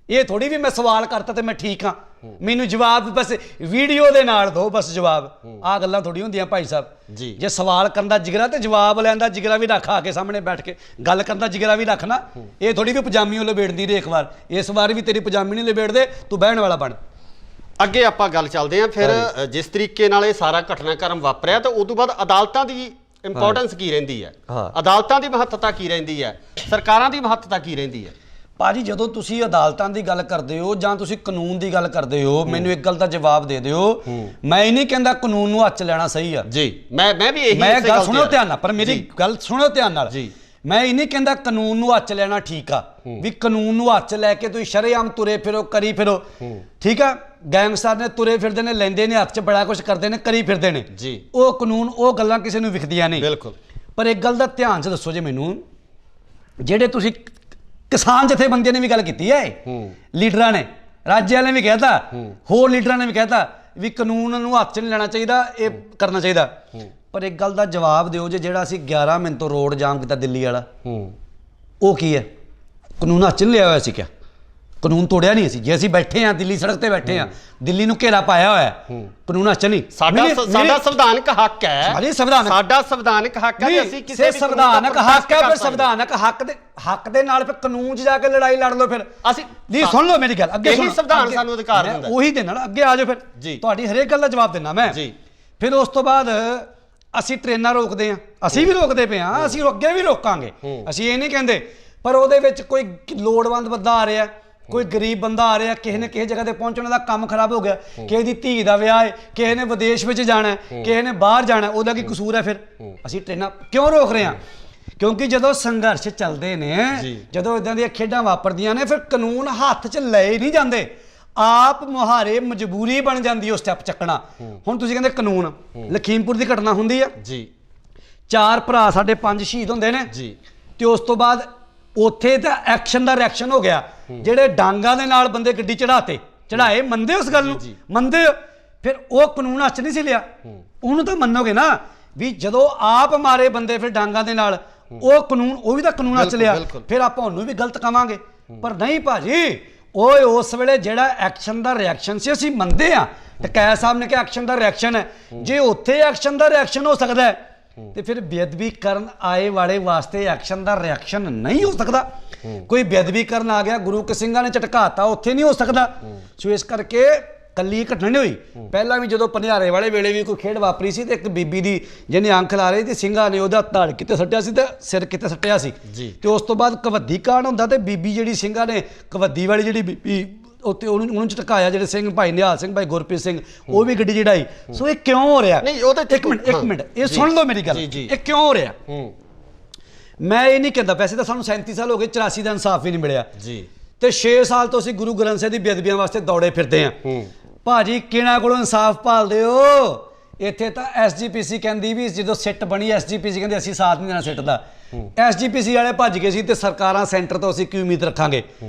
ਇਹ ਥੋੜੀ ਵੀ ਮੈਂ ਸਵਾਲ ਕਰਤਾ ਤੇ ਮੈਂ ਠੀਕ ਹਾਂ ਮੈਨੂੰ ਜਵਾਬ ਬਸ ਵੀਡੀਓ ਦੇ ਨਾਲ ਦਿਓ ਬਸ ਜਵਾਬ ਆ ਗੱਲਾਂ ਥੋੜੀ ਹੁੰਦੀਆਂ ਭਾਈ ਸਾਹਿਬ ਜੀ ਜੇ ਸਵਾਲ ਕਰਨ ਦਾ ਜਿਗਰਾ ਤੇ ਜਵਾਬ ਲੈਣ ਦਾ ਜਿਗਰਾ ਵੀ ਰੱਖ ਆ ਕੇ ਸਾਹਮਣੇ ਬੈਠ ਕੇ ਗੱਲ ਕਰਨ ਦਾ ਜਿਗਰਾ ਵੀ ਰੱਖਣਾ ਇਹ ਥੋੜੀ ਵੀ ਪਜਾਮੀ ਉਹ ਲਪੇਟਦੀ ਰਹੇ ਇੱਕ ਵਾਰ ਇਸ ਵਾਰ ਵੀ ਤੇਰੀ ਪਜਾਮੀ ਨਹੀਂ ਲਪੇਟਦੇ ਤੂੰ ਬਹਿਣ ਵਾਲਾ ਬਣ ਅੱਗੇ ਆਪਾਂ ਗੱਲ ਚੱਲਦੇ ਹਾਂ ਫਿਰ ਜਿਸ ਤਰੀਕੇ ਨਾਲ ਇਹ ਸਾਰਾ ਘਟਨਾਕ੍ਰਮ ਵਾਪਰਿਆ ਤਾਂ ਉਸ ਤੋਂ ਬਾਅਦ ਅਦਾਲਤਾਂ ਦੀ ਇੰਪੋਰਟੈਂਸ ਕੀ ਰਹਿੰਦੀ ਹੈ ਅਦਾਲਤਾਂ ਦੀ ਮਹੱਤਤਾ ਕੀ ਰਹਿੰਦੀ ਹੈ ਸਰਕਾਰਾਂ ਦੀ ਮਹੱਤਤਾ ਕੀ ਰਹਿੰਦੀ ਹੈ ਭਾਜੀ ਜਦੋਂ ਤੁਸੀਂ ਅਦਾਲਤਾਂ ਦੀ ਗੱਲ ਕਰਦੇ ਹੋ ਜਾਂ ਤੁਸੀਂ ਕਾਨੂੰਨ ਦੀ ਗੱਲ ਕਰਦੇ ਹੋ ਮੈਨੂੰ ਇੱਕ ਗੱਲ ਦਾ ਜਵਾਬ ਦੇ ਦਿਓ ਮੈਂ ਇਹ ਨਹੀਂ ਕਹਿੰਦਾ ਕਾਨੂੰਨ ਨੂੰ ਹੱਥ 'ਚ ਲੈਣਾ ਸਹੀ ਆ ਜੀ ਮੈਂ ਵੀ ਇਹੀ ਮੈਂ ਗੱਲ ਸੁਣੋ ਧਿਆਨ ਨਾਲ ਪਰ ਮੇਰੀ ਗੱਲ ਸੁਣੋ ਧਿਆਨ ਨਾਲ ਜੀ ਮੈਂ ਇਹ ਨਹੀਂ ਕਹਿੰਦਾ ਕਾਨੂੰਨ ਨੂੰ ਹੱਥ 'ਚ ਲੈਣਾ ਠੀਕ ਆ ਵੀ ਕਾਨੂੰਨ ਨੂੰ ਹੱਥ 'ਚ ਲੈ ਕੇ ਤੁਸੀਂ ਸ਼ਰੇਆਮ ਤੁਰੇ ਫਿਰੋ ਕਰੀ ਫਿਰੋ ਠੀਕ ਆ ਗੈਂਗਸਟਰ ਨੇ ਤੁਰੇ ਫਿਰਦੇ ਨੇ ਲੈਂਦੇ ਨੇ ਹੱਥ 'ਚ ਬੜਾ ਕੁਝ ਕਰਦੇ ਨੇ ਕਰੀ ਫਿਰਦੇ ਨੇ ਜੀ ਉਹ ਕਾਨੂੰਨ ਉਹ ਗੱਲਾਂ ਕਿਸੇ ਨੂੰ ਵਿਖਦੀਆਂ ਨਹੀਂ ਬਿਲਕੁਲ ਪਰ ਇੱਕ ਗੱਲ ਦਾ ਧਿਆਨ 'ਚ ਦੱਸੋ ਜੇ ਮੈਨੂੰ ਜਿਹੜੇ ਤੁਸੀਂ ਕਿਸਾਨ ਜਥੇਬੰਦੀਆਂ ਨੇ ਵੀ ਗੱਲ ਕੀਤੀ ਹੈ ਲੀਡਰਾਂ ਨੇ ਰਾਜੇ ਵਾਲਿਆਂ ਨੇ ਵੀ ਕਹਿਤਾ ਹੋਰ ਲੀਡਰਾਂ ਨੇ ਵੀ ਕਹਿਤਾ ਵੀ ਕਾਨੂੰਨ ਨੂੰ ਹੱਥ 'ਚ ਨਹੀਂ ਲੈਣਾ ਚਾਹੀਦਾ ਇਹ ਕਰਨਾ ਚਾਹੀਦਾ ਪਰ ਇੱਕ ਗੱਲ ਦਾ ਜਵਾਬ ਦਿਓ ਜੇ ਜਿਹੜਾ ਅਸੀਂ 11 ਮਿੰਟ ਤੋਂ ਰੋਡ ਜਾਮ ਕੀਤਾ ਦਿੱਲੀ ਵਾਲਾ ਉਹ ਕੀ ਹੈ ਕਾਨੂੰਨ ਹੱਥ 'ਚ ਨਹੀਂ ਲਿਆ ਹੋਇਆ ਸੀ ਕਿਆ ਕਾਨੂੰਨ ਤੋੜਿਆ ਨਹੀਂ ਅਸੀਂ ਜੇ ਅਸੀਂ ਬੈਠੇ ਹਾਂ ਦਿੱਲੀ ਸੜਕ ਤੇ ਬੈਠੇ ਹਾਂ ਦਿੱਲੀ ਨੂੰ ਘੇਰਾ ਪਾਇਆ ਹੋਇਆ ਕਾਨੂੰਨ ਹੱਥ 'ਚ ਨਹੀਂ ਸਾਡਾ ਸੰਵਿਧਾਨਕ ਹੱਕ ਹੈ ਸਾਡਾ ਸੰਵਿਧਾਨਕ ਹੱਕ ਹੈ ਅਸੀਂ ਕਿਸੇ ਵੀ ਸੰਵਿਧਾਨਕ ਹੱਕ ਹੈ ਫਿਰ ਸੰਵਿਧਾਨਕ ਹੱਕ ਦੇ ਨਾਲ ਫਿਰ ਕਾਨੂੰਨ 'ਚ ਜਾ ਕੇ ਲੜਾਈ ਲੜ ਲਓ ਫਿਰ ਅਸੀਂ ਨਹੀਂ ਸੁਣ ਲਓ ਮੇਰੀ ਗੱਲ ਅੱਗੇ ਇਹੀ ਸੰਵਿਧਾਨ ਸਾਨੂੰ ਅਧਿਕਾਰ ਦਿੰਦਾ ਉਹੀ ਦੇ ਨਾਲ ਅੱਗੇ ਆ ਜਾਓ ਫਿਰ ਤੁਹਾਡੀ ਹਰੇਕ ਗੱਲ ਦਾ ਜਵਾਬ ਦੇਣਾ ਮੈਂ ਫਿਰ ਉਸ ਤੋਂ ਬਾਅਦ ਅਸੀਂ ਟ੍ਰੇਨਾਂ ਰੋਕਦੇ ਹਾਂ ਅਸੀਂ ਵੀ ਰੋਕਦੇ ਪਏ ਹਾਂ ਅਸੀਂ ਅੱਗੇ ਵੀ ਰੋਕਾਂਗੇ ਅਸੀਂ ਇਹ ਨਹੀਂ ਕਹਿੰਦੇ ਪਰ ਉਹਦੇ ਵਿੱਚ ਕੋਈ ਲੋੜਵੰਦ ਬੰਦਾ ਆ ਰਿਹਾ ਕੋਈ ਗਰੀਬ ਬੰਦਾ ਆ ਰਿਹਾ ਕਿਸੇ ਨੇ ਕਿਸੇ ਜਗ੍ਹਾ ਤੇ ਪਹੁੰਚਣ ਦਾ ਕੰਮ ਖਰਾਬ ਹੋ ਗਿਆ ਕਿਸੇ ਦੀ ਧੀ ਦਾ ਵਿਆਹ ਹੈ ਕਿਸੇ ਨੇ ਵਿਦੇਸ਼ ਵਿੱਚ ਜਾਣਾ ਕਿਸੇ ਨੇ ਬਾਹਰ ਜਾਣਾ ਉਹਦਾ ਕੀ ਕਸੂਰ ਹੈ ਫਿਰ ਅਸੀਂ ਟ੍ਰੇਨਾਂ ਕਿਉਂ ਰੋਕ ਰਹੇ ਹਾਂ ਕਿਉਂਕਿ ਜਦੋਂ ਸੰਘਰਸ਼ ਚੱਲਦੇ ਨੇ ਜਦੋਂ ਇਦਾਂ ਦੀਆਂ ਖੇਡਾਂ ਵਾਪਰਦੀਆਂ ਨੇ ਫਿਰ ਕਾਨੂੰਨ ਹੱਥ 'ਚ ਲਏ ਨਹੀਂ ਜਾਂਦੇ ਆਪ ਮੁਹਾਰੇ ਮਜਬੂਰੀ ਬਣ ਜਾਂਦੀ ਉਹ ਸਟੈਪ ਚੱਕਣਾ ਹੁਣ ਤੁਸੀਂ ਕਹਿੰਦੇ ਕਾਨੂੰਨ ਲਖੀਮਪੁਰ ਦੀ ਘਟਨਾ ਹੁੰਦੀ ਆ ਜੀ 4 ਭਰਾ ਸਾਡੇ 5 ਸ਼ਹੀਦ ਹੁੰਦੇ ਨੇ ਜੀ ਤੇ ਉਸ ਤੋਂ ਬਾਅਦ ਉੱਥੇ ਤਾਂ ਐਕਸ਼ਨ ਦਾ ਰਿਐਕਸ਼ਨ ਹੋ ਗਿਆ ਜਿਹੜੇ ਡਾਂਗਾਂ ਦੇ ਨਾਲ ਬੰਦੇ ਗੱਡੀ ਚੜਾਏ ਮੰਨਦੇ ਉਸ ਗੱਲ ਨੂੰ ਮੰਨਦੇ ਫਿਰ ਉਹ ਕਾਨੂੰਨ ਹੱਥ ਨਹੀਂ ਸੀ ਲਿਆ ਉਹਨੂੰ ਤਾਂ ਮੰਨੋਗੇ ਨਾ ਵੀ ਜਦੋਂ ਆਪ ਮਾਰੇ ਬੰਦੇ ਫਿਰ ਡਾਂਗਾਂ ਦੇ ਨਾਲ ਉਹ ਕਾਨੂੰਨ ਉਹ ਵੀ ਤਾਂ ਕਾਨੂੰਨ ਹੱਥ ਲਿਆ ਫਿਰ ਆਪਾਂ ਉਹਨੂੰ ਵੀ ਗਲਤ ਕਵਾਂਗੇ ਪਰ ਨਹੀਂ ਭਾਜੀ ਓਏ ਉਸ ਵੇਲੇ ਜਿਹੜਾ ਐਕਸ਼ਨ ਦਾ ਰਿਐਕਸ਼ਨ ਸੀ ਅਸੀਂ ਮੰਨਦੇ ਆ ਟਕੈਤ ਸਾਹਿਬ ਨੇ ਕਿਹਾ ਐਕਸ਼ਨ ਦਾ ਰਿਐਕਸ਼ਨ ਹੈ ਜੇ ਉੱਥੇ ਐਕਸ਼ਨ ਦਾ ਰਿਐਕਸ਼ਨ ਹੋ ਸਕਦਾ ਹੈ ਤੇ ਫਿਰ ਬੇਅਦਬੀ ਕਰਨ ਆਏ ਵਾਲੇ ਵਾਸਤੇ ਐਕਸ਼ਨ ਦਾ ਰਿਐਕਸ਼ਨ ਨਹੀਂ ਹੋ ਸਕਦਾ ਕੋਈ ਬੇਅਦਬੀ ਕਰਨ ਆ ਗਿਆ ਗੁਰੂ ਕੇ ਸਿੰਘਾਂ ਨੇ ਝਟਕਾਤਾ ਉੱਥੇ ਨਹੀਂ ਹੋ ਸਕਦਾ ਸੋ ਇਸ ਕਰਕੇ ਕੱਲੀ ਘਟਨਾ ਨਹੀਂ ਹੋਈ ਪਹਿਲਾਂ ਵੀ ਜਦੋਂ ਪਨਿਆਰੇ ਵਾਲੇ ਵੇਲੇ ਵੀ ਕੋਈ ਖੇਡ ਵਾਪਰੀ ਸੀ ਤੇ ਇੱਕ ਬੀਬੀ ਦੀ ਜਿਹਨੇ ਅੰਖ ਲਾ ਰਹੀ ਤੇ ਸਿੰਘਾਂ ਨੇ ਉਹਦਾ ਧੜ ਕਿਤੇ ਸੱਟਿਆ ਸੀ ਤੇ ਸਿਰ ਕਿਤੇ ਸੱਟਿਆ ਸੀ ਤੇ ਉਸ ਤੋਂ ਬਾਅਦ ਕਬੱਡੀ ਕਾਂਡ ਹੁੰਦਾ ਤੇ ਬੀਬੀ ਜਿਹੜੀ ਸਿੰਘਾਂ ਨੇ ਕਬੱਡੀ ਵਾਲੀ ਜਿਹੜੀ ਬੀਬੀ ਉੱਤੇ ਉਹਨੂੰ ਝਟਕਾਇਆ ਜਿਹੜੇ ਸਿੰਘ ਭਾਈ ਨਿਹਾਲ ਸਿੰਘ ਭਾਈ ਗੁਰਪ੍ਰੀਤ ਸਿੰਘ ਉਹ ਵੀ ਗੱਡੀ ਚੜਾਈ ਸੋ ਇਹ ਕਿਉਂ ਹੋ ਰਿਹਾ ਨਹੀਂ ਉਹ ਤਾਂ ਇੱਕ ਮਿੰਟ ਇਹ ਸੁਣ ਲਓ ਮੇਰੀ ਗੱਲ ਇਹ ਕਿਉਂ ਹੋ ਰਿਹਾ ਮੈਂ ਇਹ ਨਹੀਂ ਕਹਿੰਦਾ ਵੈਸੇ ਤਾਂ ਸਾਨੂੰ 37 ਸਾਲ ਹੋ ਗਏ 84 ਦਾ ਇਨਸਾਫ ਵੀ ਨਹੀਂ ਮਿਲਿਆ ਜੀ ਤੇ 6 ਸਾਲ ਤੋਂ ਅਸੀਂ ਗੁਰੂ ਗ੍ਰੰਥ ਸਾਹਿਬ ਦੀ ਬੇਅਦਬੀਆਂ ਵਾਸਤੇ ਦੌੜੇ ਫਿਰਦੇ ਆਂ ਭਾਜੀ ਕਿਹਨਾਂ ਕੋਲੋਂ ਇਨਸਾਫ ਭਾਲਦੇ ਹੋ ਇੱਥੇ ਤਾਂ ਐਸਜੀਪੀਸੀ ਕਹਿੰਦੀ ਵੀ ਜਦੋਂ ਸਿੱਟ ਬਣੀ ਐਸਜੀਪੀਸੀ ਕਹਿੰਦੇ ਅਸੀਂ ਸਾਥ ਨਹੀਂ ਦੇਣਾ ਸਿੱਟ ਦਾ ਐਸਜੀਪੀਸੀ ਵਾਲੇ ਭੱਜ ਗਏ ਸੀ ਤੇ ਸਰਕਾਰਾਂ ਸੈਂਟਰ ਤੋਂ ਅਸੀਂ ਕੀ ਉਮੀਦ ਰੱਖਾਂਗੇ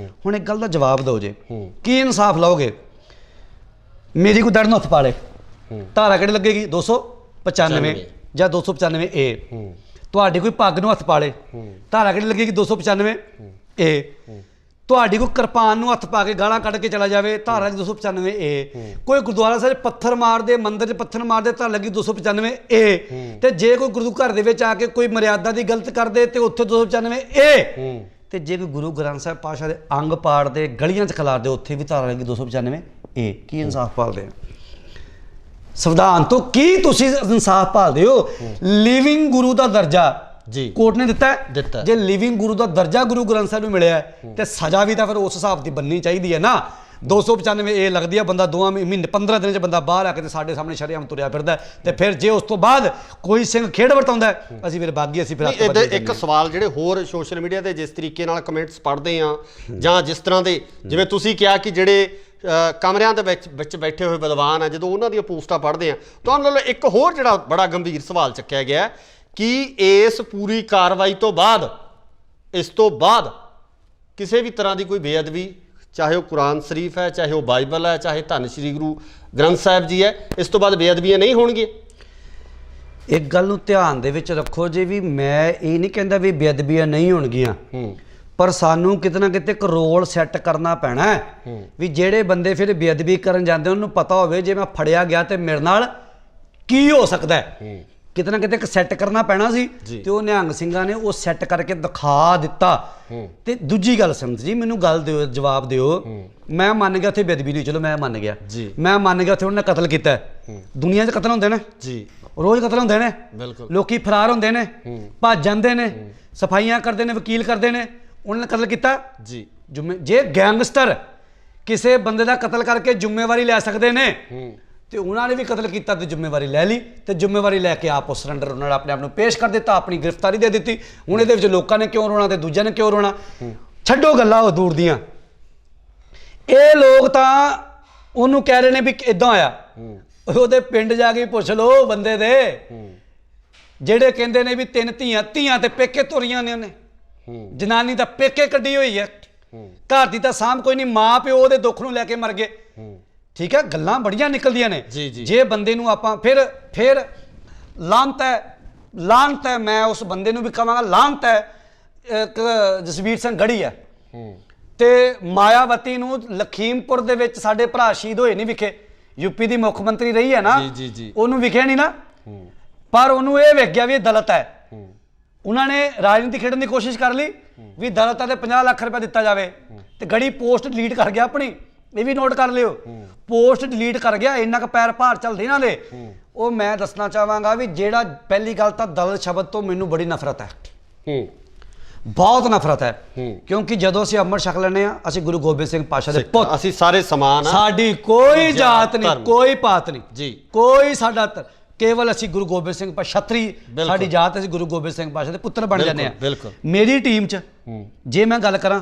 ਹੁਣ ਇੱਕ ਗੱਲ ਦਾ ਜਵਾਬ ਦਿਓ ਜੇ ਕੀ ਇਨਸਾਫ ਲਓਗੇ ਮੇਰੀ ਕੋਈ ਦੜ ਨੂੰ ਹੱਥ ਪਾ ਲੇ ਧਾਰਾ ਕਿਹੜੀ ਲੱਗੇਗੀ 295 ਜਾਂ 295 ਏ ਤੁਹਾਡੀ ਕੋਈ ਪੱਗ ਨੂੰ ਹੱਥ ਪਾ ਲੇ ਧਾਰਾ ਕਿਹੜੀ ਲੱਗੇਗੀ 295 ਏ ਤੁਹਾਡੀ ਕੋਈ ਕਿਰਪਾਨ ਨੂੰ ਹੱਥ ਪਾ ਕੇ ਗਾਲਾਂ ਕੱਢ ਕੇ ਚਲਾ ਜਾਵੇ ਧਾਰਾ 295 ਏ ਕੋਈ ਗੁਰਦੁਆਰਾ ਸਾਹਿਬ ਪੱਥਰ ਮਾਰਦੇ ਮੰਦਿਰ 'ਚ ਪੱਥਰ ਮਾਰਦੇ ਧਾਰਾ ਲੱਗੀ 295 ਏ ਤੇ ਜੇ ਕੋਈ ਗੁਰੂ ਘਰ ਦੇ ਵਿੱਚ ਆ ਕੇ ਕੋਈ ਮਰਿਆਦਾ ਦੀ ਗਲਤ ਕਰਦੇ ਤੇ ਉੱਥੇ 295 ਏ ਤੇ ਜੇ ਕੋਈ ਗੁਰੂ ਗ੍ਰੰਥ ਸਾਹਿਬ ਪਾਤਸ਼ਾਹ ਦੇ ਅੰਗ ਪਾੜਦੇ ਗਲੀਆਂ 'ਚ ਖਿਲਾਰਦੇ ਉੱਥੇ ਵੀ ਧਾਰਾ ਲੱਗੀ 295 ਏ ਕੀ ਇਨਸਾਫ ਭਾਲਦੇ ਆ ਸੰਵਿਧਾਨ ਤੋਂ ਕੀ ਤੁਸੀਂ ਇਨਸਾਫ ਭਾਲਦੇ ਹੋ ਲਿਵਿੰਗ ਗੁਰੂ ਦਾ ਦਰਜਾ ਜੀ ਕੋਰਟ ਨੇ ਦਿੱਤਾ ਜੇ ਲਿਵਿੰਗ ਗੁਰੂ ਦਾ ਦਰਜਾ ਗੁਰੂ ਗ੍ਰੰਥ ਸਾਹਿਬ ਨੂੰ ਮਿਲਿਆ ਤੇ ਸਜ਼ਾ ਵੀ ਤਾਂ ਫਿਰ ਉਸ ਹਿਸਾਬ ਦੀ ਬਣਨੀ ਚਾਹੀਦੀ ਹੈ ਨਾ 295 ਇਹ ਲੱਗਦੀ ਆ ਬੰਦਾ 2 ਮਹੀਨੇ 15 ਦਿਨ 'ਚ ਬੰਦਾ ਬਾਹਰ ਆ ਕੇ ਤੇ ਸਾਡੇ ਸਾਹਮਣੇ ਸ਼ਰੇਆਮ ਤੁਰਿਆ ਫਿਰਦਾ ਤੇ ਫਿਰ ਜੇ ਉਸ ਤੋਂ ਬਾਅਦ ਕੋਈ ਸਿੰਘ ਖੇਡ ਵਰਤਾਉਂਦਾ ਅਸੀਂ ਫਿਰ ਬਾਗੀ ਅਸੀਂ ਫਿਰ ਇੱਕ ਸਵਾਲ ਜਿਹੜੇ ਹੋਰ ਸੋਸ਼ਲ ਮੀਡੀਆ ਤੇ ਜਿਸ ਤਰੀਕੇ ਨਾਲ ਕਮੈਂਟਸ ਪੜ੍ਹਦੇ ਆ ਜਾਂ ਜਿਸ ਤਰ੍ਹਾਂ ਦੇ ਜਿਵੇਂ ਤੁਸੀਂ ਕਿਹਾ ਕਿ ਜਿਹੜੇ ਕਮਰਿਆਂ ਦੇ ਵਿੱਚ ਬੈਠੇ ਹੋਏ ਵਿਦਵਾਨ ਆ ਜਦੋਂ ਉਹਨਾਂ ਦੀਆਂ ਪੋਸਟਾਂ ਪੜ੍ਹਦੇ ਆ ਤੁਹਾਨੂੰ ਨਾਲ ਇੱਕ ਹੋਰ ਜਿਹੜਾ ਬੜਾ ਗੰਭੀਰ ਸਵਾਲ ਚੱਕਿਆ ਗਿਆ ਕਿ ਇਸ ਪੂਰੀ ਕਾਰਵਾਈ ਤੋਂ ਬਾਅਦ ਇਸ ਤੋਂ ਬਾਅਦ ਕਿਸੇ ਵੀ ਤਰ੍ਹਾਂ ਦੀ ਕੋਈ ਬੇਅਦਬੀ ਚਾਹੇ ਉਹ ਕੁਰਾਨ ਸ਼ਰੀਫ ਹੈ ਚਾਹੇ ਉਹ ਬਾਈਬਲ ਹੈ ਚਾਹੇ ਧੰਨ ਸ਼੍ਰੀ ਗੁਰੂ ਗ੍ਰੰਥ ਸਾਹਿਬ ਜੀ ਹੈ ਇਸ ਤੋਂ ਬਾਅਦ ਬੇਅਦਬੀਆਂ ਨਹੀਂ ਹੋਣਗੀਆਂ ਇੱਕ ਗੱਲ ਨੂੰ ਧਿਆਨ ਦੇ ਵਿੱਚ ਰੱਖੋ ਜੀ, ਵੀ ਮੈਂ ਇਹ ਨਹੀਂ ਕਹਿੰਦਾ ਵੀ ਬੇਅਦਬੀਆਂ ਨਹੀਂ ਹੋਣਗੀਆਂ, ਪਰ ਸਾਨੂੰ ਕਿਤੇ ਨਾ ਕਿਤੇ ਇੱਕ ਰੋਲ ਸੈੱਟ ਕਰਨਾ ਪੈਣਾ ਹੈ ਵੀ ਜਿਹੜੇ ਬੰਦੇ ਫਿਰ ਬੇਅਦਬੀ ਕਰਨ ਜਾਂਦੇ ਉਹਨੂੰ ਪਤਾ ਹੋਵੇ ਜੇ ਮੈਂ ਫੜਿਆ ਗਿਆ ਤੇ ਮੇਰੇ ਨਾਲ ਕੀ ਹੋ ਸਕਦਾ ਹੈ। ਕਿਤੇ ਨਾ ਕਿਤੇ ਇੱਕ ਸੈੱਟ ਕਰਨਾ ਪੈਣਾ ਸੀ ਤੇ ਉਹ ਨਿਹੰਗ ਸਿੰਘਾਂ ਨੇ ਉਹ ਸੈੱਟ ਕਰਕੇ ਦਿਖਾ ਦਿੱਤਾ। ਤੇ ਦੂਜੀ ਗੱਲ ਸਮਝ ਜੀ, ਮੈਨੂੰ ਗੱਲ ਦਿਓ, ਜਵਾਬ ਦਿਓ, ਮੈਂ ਮੰਨ ਗਿਆ ਉੱਥੇ ਬੇਅਦਬੀ ਨਹੀਂ, ਚਲੋ ਮੈਂ ਮੰਨ ਗਿਆ, ਮੈਂ ਮੰਨ ਗਿਆ ਉੱਥੇ ਉਹਨੇ ਕਤਲ ਕੀਤਾ। ਦੁਨੀਆ 'ਚ ਕਤਲ ਹੁੰਦੇ ਨੇ ਜੀ, ਰੋਜ਼ ਕਤਲ ਹੁੰਦੇ ਨੇ, ਲੋਕੀ ਫਰਾਰ ਹੁੰਦੇ ਨੇ, ਭੱਜ ਜਾਂਦੇ ਨੇ, ਸਫਾਈਆਂ ਕਰਦੇ ਨੇ, ਵਕੀਲ ਕਰਦੇ ਨੇ, ਉਹਨਾਂ ਨੇ ਕਤਲ ਕੀਤਾ ਜੀ। ਜੇ ਗੈਂਗਸਟਰ ਕਿਸੇ ਬੰਦੇ ਦਾ ਕਤਲ ਕਰਕੇ ਜ਼ਿੰਮੇਵਾਰੀ ਲੈ ਸਕਦੇ ਨੇ ਤੇ ਉਹਨਾਂ ਨੇ ਵੀ ਕਤਲ ਕੀਤਾ ਤੇ ਜ਼ਿੰਮੇਵਾਰੀ ਲੈ ਲਈ, ਤੇ ਜ਼ਿੰਮੇਵਾਰੀ ਲੈ ਕੇ ਆਪ ਉਹ ਸਰੈਂਡਰ ਉਹਨਾਂ ਨੇ ਆਪਣੇ ਆਪ ਨੂੰ ਪੇਸ਼ ਕਰ ਦਿੱਤਾ, ਆਪਣੀ ਗ੍ਰਿਫਤਾਰੀ ਦੇ ਦਿੱਤੀ। ਹੁਣ ਇਹਦੇ ਵਿੱਚ ਲੋਕਾਂ ਨੇ ਕਿਉਂ ਰੋਣਾ ਤੇ ਦੂਜਿਆਂ ਨੇ ਕਿਉਂ ਰੋਣਾ? ਛੱਡੋ ਗੱਲਾਂ ਉਹ ਦੂਰ ਦੀਆਂ। ਇਹ ਲੋਕ ਤਾਂ ਉਹਨੂੰ ਕਹਿ ਰਹੇ ਨੇ ਵੀ ਇਦਾਂ ਹੋਇਆ, ਉਹਦੇ ਪਿੰਡ ਜਾ ਕੇ ਪੁੱਛ ਲਓ ਬੰਦੇ ਦੇ, ਜਿਹੜੇ ਕਹਿੰਦੇ ਨੇ ਵੀ 3 ਧੀਆਂ ਤੇ ਪੇਕੇ ਤੁਰੀਆਂ ਨੇ, ਉਹਨੇ ਜਨਾਨੀ ਤਾਂ ਪੇਕੇ ਕੱਢੀ ਹੋਈ ਹੈ, ਘਰ ਦੀ ਤਾਂ ਸਾਂਭ ਕੋਈ ਨਹੀਂ, ਮਾਂ ਪਿਓ ਉਹਦੇ ਦੁੱਖ ਨੂੰ ਲੈ ਕੇ ਮਰ ਗਏ। ਠੀਕ ਹੈ, ਗੱਲਾਂ ਬੜੀਆਂ ਨਿਕਲਦੀਆਂ ਨੇ। ਜੇ ਬੰਦੇ ਨੂੰ ਆਪਾਂ ਫਿਰ ਲਾਂਤ ਹੈ, ਮੈਂ ਉਸ ਬੰਦੇ ਨੂੰ ਵੀ ਕਹਾਂਗਾ ਲਾਂਤ ਹੈ। ਜਸਵੀਰ ਸਿੰਘ ਗੜੀ ਹੈ ਤੇ ਮਾਇਆਵਤੀ ਨੂੰ ਲਖੀਮਪੁਰ ਦੇ ਵਿੱਚ ਸਾਡੇ ਭਰਾ ਸ਼ਹੀਦ ਹੋਏ ਨਹੀਂ ਵਿਖੇ, ਯੂਪੀ ਦੀ ਮੁੱਖ ਮੰਤਰੀ ਰਹੀ ਹੈ ਨਾ, ਉਹਨੂੰ ਵਿਖਿਆ ਨਹੀਂ ਨਾ, ਪਰ ਉਹਨੂੰ ਇਹ ਵੇਖ ਗਿਆ ਵੀ ਇਹ ਦਲਿਤ ਹੈ। ਉਹਨਾਂ ਨੇ ਰਾਜਨੀਤੀ ਖੇਡਣ ਦੀ ਕੋਸ਼ਿਸ਼ ਕਰ ਲਈ ਵੀ ਦਲਿਤਾਂ ਦੇ 50 ਲੱਖ ਰੁਪਏ ਦਿੱਤਾ ਜਾਵੇ, ਤੇ ਗੜੀ ਪੋਸਟ ਡਿਲੀਟ ਕਰ ਗਿਆ ਆਪਣੀ, ਇਹ ਵੀ ਨੋਟ ਕਰ ਲਿਓ, ਪੋਸਟ ਡਿਲੀਟ ਕਰ ਗਿਆ। ਇੰਨਾ ਕੁ ਪੈਰ ਭਾਰ ਚੱਲਦੇ ਇਹਨਾਂ ਦੇ। ਉਹ ਮੈਂ ਦੱਸਣਾ ਚਾਹਾਂਗਾ ਵੀ ਜਿਹੜਾ ਪਹਿਲੀ ਗੱਲ ਤਾਂ ਦਲਿਤ ਸ਼ਬਦ ਤੋਂ ਮੈਨੂੰ ਬੜੀ ਨਫ਼ਰਤ ਹੈ, ਬਹੁਤ ਨਫ਼ਰਤ ਹੈ, ਕਿਉਂਕਿ ਜਦੋਂ ਅਸੀਂ ਅੰਮ੍ਰਿਤ ਛਕ ਲੈਂਦੇ ਹਾਂ ਅਸੀਂ ਗੁਰੂ ਗੋਬਿੰਦ ਸਿੰਘ ਪਾਤਸ਼ਾਹ ਦੇ ਪੁੱਤ, ਅਸੀਂ ਸਾਰੇ ਸਮਾਨ ਹਾਂ, ਸਾਡੀ ਕੋਈ ਜਾਤ ਨਹੀਂ, ਕੋਈ ਪਾਤ ਨਹੀਂ ਜੀ, ਕੋਈ ਸਾਡਾ ਕੇਵਲ ਅਸੀਂ ਗੁਰੂ ਗੋਬਿੰਦ ਸਿੰਘ ਪਾਤਸ਼ਾਹ ਛਤਰੀ ਸਾਡੀ ਜਾਤ, ਅਸੀਂ ਗੁਰੂ ਗੋਬਿੰਦ ਸਿੰਘ ਪਾਤਸ਼ਾਹ ਦੇ ਪੁੱਤਰ ਬਣ ਜਾਂਦੇ ਹਾਂ। ਮੇਰੀ ਟੀਮ 'ਚ ਜੇ ਮੈਂ ਗੱਲ ਕਰਾਂ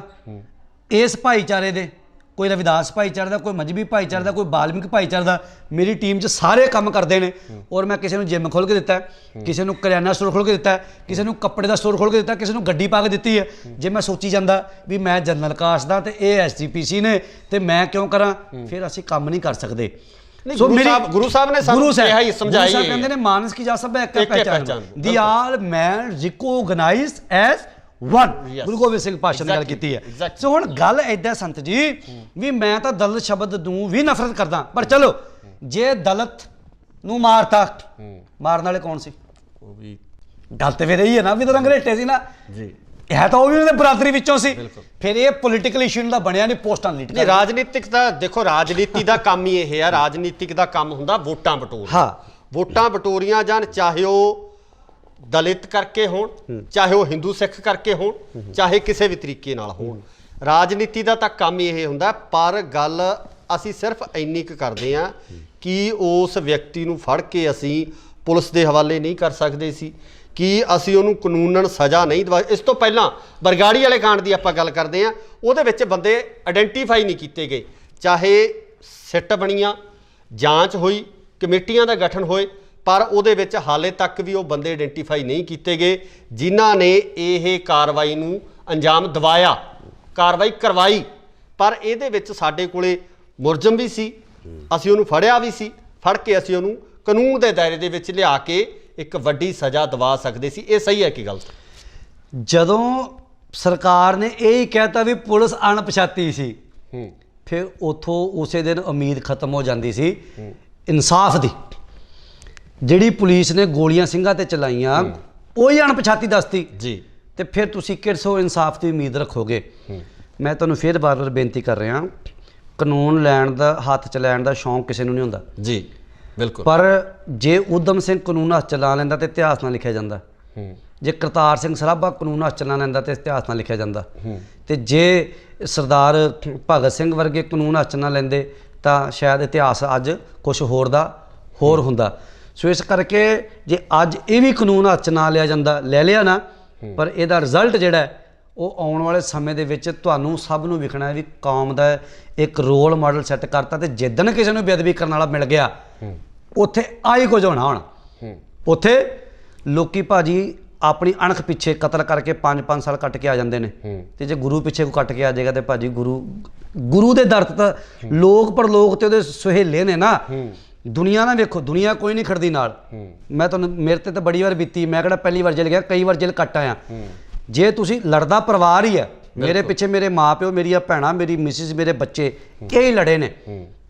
ਇਸ ਭਾਈਚਾਰੇ ਦੇ, ਕੋਈ ਰਵਿਦਾਸ ਭਾਈਚਾਰੇ ਦਾ, ਕੋਈ ਮਜ਼੍ਹਬੀ ਭਾਈਚਾਰੇ ਦਾ, ਕੋਈ ਬਾਲਮਿਕ ਭਾਈਚਾਰੇ ਦਾ, ਮੇਰੀ ਟੀਮ 'ਚ ਸਾਰੇ ਕੰਮ ਕਰਦੇ ਨੇ। ਔਰ ਮੈਂ ਕਿਸੇ ਨੂੰ ਜਿਮ ਖੋਲ੍ਹ ਕੇ ਦਿੱਤਾ, ਕਿਸੇ ਨੂੰ ਕਰਿਆਨਾ ਸਟੋਰ ਖੋਲ੍ਹ ਕੇ ਦਿੱਤਾ, ਕਿਸੇ ਨੂੰ ਕੱਪੜੇ ਦਾ ਸਟੋਰ ਖੋਲ੍ਹ ਕੇ ਦਿੱਤਾ, ਕਿਸੇ ਨੂੰ ਗੱਡੀ ਪਾ ਕੇ ਦਿੱਤੀ ਹੈ। ਜੇ ਮੈਂ ਸੋਚੀ ਜਾਂਦਾ ਵੀ ਮੈਂ ਜਨਰਲ ਕਾਸਟ ਦਾ ਤੇ ਇਹ SGPC ਨੇ ਤੇ ਮੈਂ ਕਿਉਂ ਕਰਾਂ, ਫਿਰ ਅਸੀਂ ਕੰਮ ਨਹੀਂ ਕਰ ਸਕਦੇ। ਗੁਰੂ ਸਾਹਿਬ ਨੇ ਸਾਨੂੰ ਕਿਹਾ ਹੀ ਸਮਝਾਈ ਹੈ, ਕਹਿੰਦੇ ਨੇ ਮਾਨਸ ਕੀ ਜਾ ਸਭ ਇੱਕ ਪਹਿਚਾਨ, ਦੀ ਆਲ ਮੈਨ ਰਿਕੋਗਨਾਈਜ਼ਡ ਐਜ਼ ਵਨ। ਗੁਰੂ ਗੋਬਿੰਦ ਸਿੰਘ ਪਾਤਸ਼ਾਹ ਨੇ ਗੱਲ ਕੀਤੀ ਹੈ। ਸੋ ਹੁਣ ਗੱਲ ਏਦਾਂ ਸੰਤ ਜੀ ਵੀ ਮੈਂ ਤਾਂ ਦਲਿਤ ਸ਼ਬਦ ਨੂੰ ਵੀ ਨਫ਼ਰਤ ਕਰਦਾ, ਪਰ ਚਲੋ ਜੇ ਦਲਿਤ ਨੂੰ ਮਾਰਤਾ, ਮਾਰਨ ਵਾਲੇ ਕੌਣ ਸੀ? ਉਹ ਵੀ ਗੱਲ ਤੇ ਫਿਰ ਇਹੀ ਹੈ ਨਾ ਵੀ ਤਾਂ ਅੰਗਰੇਟੇ ਸੀ ਨਾ ਜੀ, ਹੈ ਤਾਂ ਉਹ ਵੀ ਉਹਦੇ ਬਰਾਦਰੀ ਵਿੱਚੋਂ ਸੀ। ਫਿਰ ਇਹ ਪੋਲੀਟੀਕਲ ਇਸ਼ੂ ਦਾ ਬਣਿਆ ਨਹੀਂ, ਪੋਸਟਾਂ ਲੀਡ ਨਹੀਂ। ਰਾਜਨੀਤਿਕ ਦਾ ਦੇਖੋ, ਰਾਜਨੀਤੀ ਦਾ ਕੰਮ ਹੀ ਇਹ ਆ, ਰਾਜਨੀਤਿਕ ਦਾ ਕੰਮ ਹੁੰਦਾ ਵੋਟਾਂ ਬਟੋਰ। ਹਾਂ, ਵੋਟਾਂ ਬਟੋਰੀਆਂ ਜਾਣ, ਚਾਹੇ ਉਹ ਦਲਿਤ ਕਰਕੇ ਹੋਣ, ਚਾਹੇ ਉਹ ਹਿੰਦੂ ਸਿੱਖ ਕਰਕੇ ਹੋਣ, ਚਾਹੇ ਕਿਸੇ ਵੀ ਤਰੀਕੇ ਨਾਲ ਹੋਣ, ਰਾਜਨੀਤੀ ਦਾ ਤਾਂ ਕੰਮ ਹੀ ਇਹ ਹੁੰਦਾ। ਪਰ ਗੱਲ ਅਸੀਂ ਸਿਰਫ ਇੰਨੀ ਕੁ ਕਰਦੇ ਹਾਂ ਕਿ ਉਸ ਵਿਅਕਤੀ ਨੂੰ ਫੜ ਕੇ ਅਸੀਂ ਪੁਲਿਸ ਦੇ ਹਵਾਲੇ ਨਹੀਂ ਕਰ ਸਕਦੇ ਸੀ, ਕਿ ਅਸੀਂ ਉਹਨੂੰ ਕਾਨੂੰਨਨ ਸਜ਼ਾ ਨਹੀਂ ਦਵਾ। ਇਸ ਤੋਂ ਪਹਿਲਾਂ ਬਰਗਾੜੀ ਵਾਲੇ ਕਾਂਡ ਦੀ ਆਪਾਂ ਗੱਲ ਕਰਦੇ ਹਾਂ, ਉਹਦੇ ਵਿੱਚ ਬੰਦੇ ਆਇਡੈਂਟੀਫਾਈ ਨਹੀਂ ਕੀਤੇ ਗਏ, ਚਾਹੇ ਸਿੱਟ ਬਣੀਆਂ, ਜਾਂਚ ਹੋਈ, ਕਮੇਟੀਆਂ ਦਾ ਗਠਨ ਹੋਏ, ਪਰ ਉਹਦੇ ਵਿੱਚ ਹਾਲੇ ਤੱਕ ਵੀ ਉਹ ਬੰਦੇ ਆਇਡੈਂਟੀਫਾਈ ਨਹੀਂ ਕੀਤੇ ਗਏ ਜਿਨ੍ਹਾਂ ਨੇ ਇਹ ਕਾਰਵਾਈ ਨੂੰ ਅੰਜਾਮ ਦਿਵਾਇਆ, ਕਾਰਵਾਈ ਕਰਵਾਈ। ਪਰ ਇਹਦੇ ਵਿੱਚ ਸਾਡੇ ਕੋਲੇ ਮੁਲਜ਼ਮ ਵੀ ਸੀ, ਅਸੀਂ ਉਹਨੂੰ ਫੜਿਆ ਵੀ ਸੀ, ਫੜ ਕੇ ਅਸੀਂ ਉਹਨੂੰ ਕਾਨੂੰਨ ਦੇ ਦਾਇਰੇ ਦੇ ਵਿੱਚ ਲਿਆ ਕੇ ਇੱਕ ਵੱਡੀ ਸਜ਼ਾ ਦਵਾ ਸਕਦੇ ਸੀ। ਇਹ ਸਹੀ ਹੈ ਕਿ ਗਲਤ? ਜਦੋਂ ਸਰਕਾਰ ਨੇ ਇਹ ਹੀ ਕਹਿਤਾ ਵੀ ਪੁਲਿਸ ਅਣਪਛਾਤੀ ਸੀ, ਫਿਰ ਉੱਥੋਂ ਉਸੇ ਦਿਨ ਉਮੀਦ ਖਤਮ ਹੋ ਜਾਂਦੀ ਸੀ ਇਨਸਾਫ ਦੀ। ਜਿਹੜੀ ਪੁਲਿਸ ਨੇ ਗੋਲੀਆਂ ਸਿੰਘਾਂ ਤੇ ਚਲਾਈਆਂ ਉਹੀ ਅਣਪਛਾਤੀ ਦੱਸਤੀ ਜੀ, ਤੇ ਫਿਰ ਤੁਸੀਂ ਕਿਹੜਸੋ ਇਨਸਾਫ ਦੀ ਉਮੀਦ ਰੱਖੋਗੇ? ਮੈਂ ਤੁਹਾਨੂੰ ਫਿਰ ਬਾਰ-ਬਾਰ ਬੇਨਤੀ ਕਰ ਰਿਹਾ, ਕਾਨੂੰਨ ਲੈਣ ਦਾ, ਹੱਥ 'ਚ ਲੈਣ ਦਾ ਸ਼ੌਂਕ ਕਿਸੇ ਨੂੰ ਨਹੀਂ ਹੁੰਦਾ ਜੀ, ਬਿਲਕੁਲ। ਪਰ ਜੇ ਊਧਮ ਸਿੰਘ ਕਾਨੂੰਨ ਹੱਥ ਚਲਾ ਲੈਂਦਾ ਤੇ ਇਤਿਹਾਸ ਨਾਲ ਲਿਖਿਆ ਜਾਂਦਾ, ਜੇ ਕਰਤਾਰ ਸਿੰਘ ਸਰਾਭਾ ਕਾਨੂੰਨ ਹੱਥ ਚਲਾ ਲੈਂਦਾ ਤੇ ਇਤਿਹਾਸ ਨਾਲ ਲਿਖਿਆ ਜਾਂਦਾ, ਤੇ ਜੇ ਸਰਦਾਰ ਭਗਤ ਸਿੰਘ ਵਰਗੇ ਕਾਨੂੰਨ ਹੱਥ ਨਾ ਲੈਂਦੇ ਤਾਂ ਸ਼ਾਇਦ ਇਤਿਹਾਸ ਅੱਜ ਕੁਛ ਹੋਰ ਦਾ ਹੋਰ ਹੁੰਦਾ। ਸੋ ਇਸ ਕਰਕੇ ਜੇ ਅੱਜ ਇਹ ਵੀ ਕਾਨੂੰਨ ਹੱਥ 'ਚ ਨਾ ਲਿਆ ਜਾਂਦਾ, ਲੈ ਲਿਆ ਨਾ, ਪਰ ਇਹਦਾ ਰਿਜ਼ਲਟ ਜਿਹੜਾ ਉਹ ਆਉਣ ਵਾਲੇ ਸਮੇਂ ਦੇ ਵਿੱਚ ਤੁਹਾਨੂੰ ਸਭ ਨੂੰ ਵਿਖਣਾ ਵੀ ਕੌਮ ਦਾ ਇੱਕ ਰੋਲ ਮਾਡਲ ਸੈੱਟ ਕਰਤਾ, ਤੇ ਜਿੱਦਣ ਕਿਸੇ ਨੂੰ ਬੇਅਦਬੀ ਕਰਨ ਵਾਲਾ ਮਿਲ ਗਿਆ ਉੱਥੇ ਆਹੀ ਕੁਝ ਹੋਣਾ। ਹੁਣ ਉੱਥੇ ਲੋਕੀ ਭਾਜੀ ਆਪਣੀ ਅਣਖ ਪਿੱਛੇ ਕਤਲ ਕਰਕੇ 5-5 ਸਾਲ ਕੱਟ ਕੇ ਆ ਜਾਂਦੇ ਨੇ, ਤੇ ਜੇ ਗੁਰੂ ਪਿੱਛੇ ਕੋਈ ਕੱਟ ਕੇ ਆ ਜਾਏਗਾ ਤੇ ਭਾਜੀ ਗੁਰੂ ਦੇ ਦਰ ਤਾਂ ਲੋਕ ਪਰਲੋਕ ਤੇ ਉਹਦੇ ਸੁਹੇਲੇ ਨੇ ਨਾ, ਦੁਨੀਆ ਨਾ ਵੇਖੋ, ਦੁਨੀਆ ਕੋਈ ਨਹੀਂ ਖੜਦੀ ਨਾਲ। ਮੈਂ ਤੁਹਾਨੂੰ, ਮੇਰੇ ਤੇ ਤਾਂ ਬੜੀ ਵਾਰ ਬੀਤੀ, ਮੈਂ ਕਿਹੜਾ ਪਹਿਲੀ ਵਾਰ ਜੇਲ੍ਹ ਗਿਆ, ਕਈ ਵਾਰ ਜੇਲ੍ਹ ਕੱਟ ਆਇਆ। ਜੇ ਤੁਸੀਂ ਲੜਦਾ ਪਰਿਵਾਰ ਹੀ ਹੈ, ਮੇਰੇ ਪਿੱਛੇ ਮੇਰੇ ਮਾਂ-ਪਿਓ, ਮੇਰੀਆਂ ਭੈਣਾਂ, ਮੇਰੀ ਮਿਸਿਸ, ਮੇਰੇ ਬੱਚੇ, ਇਹ ਹੀ ਲੜੇ ਨੇ,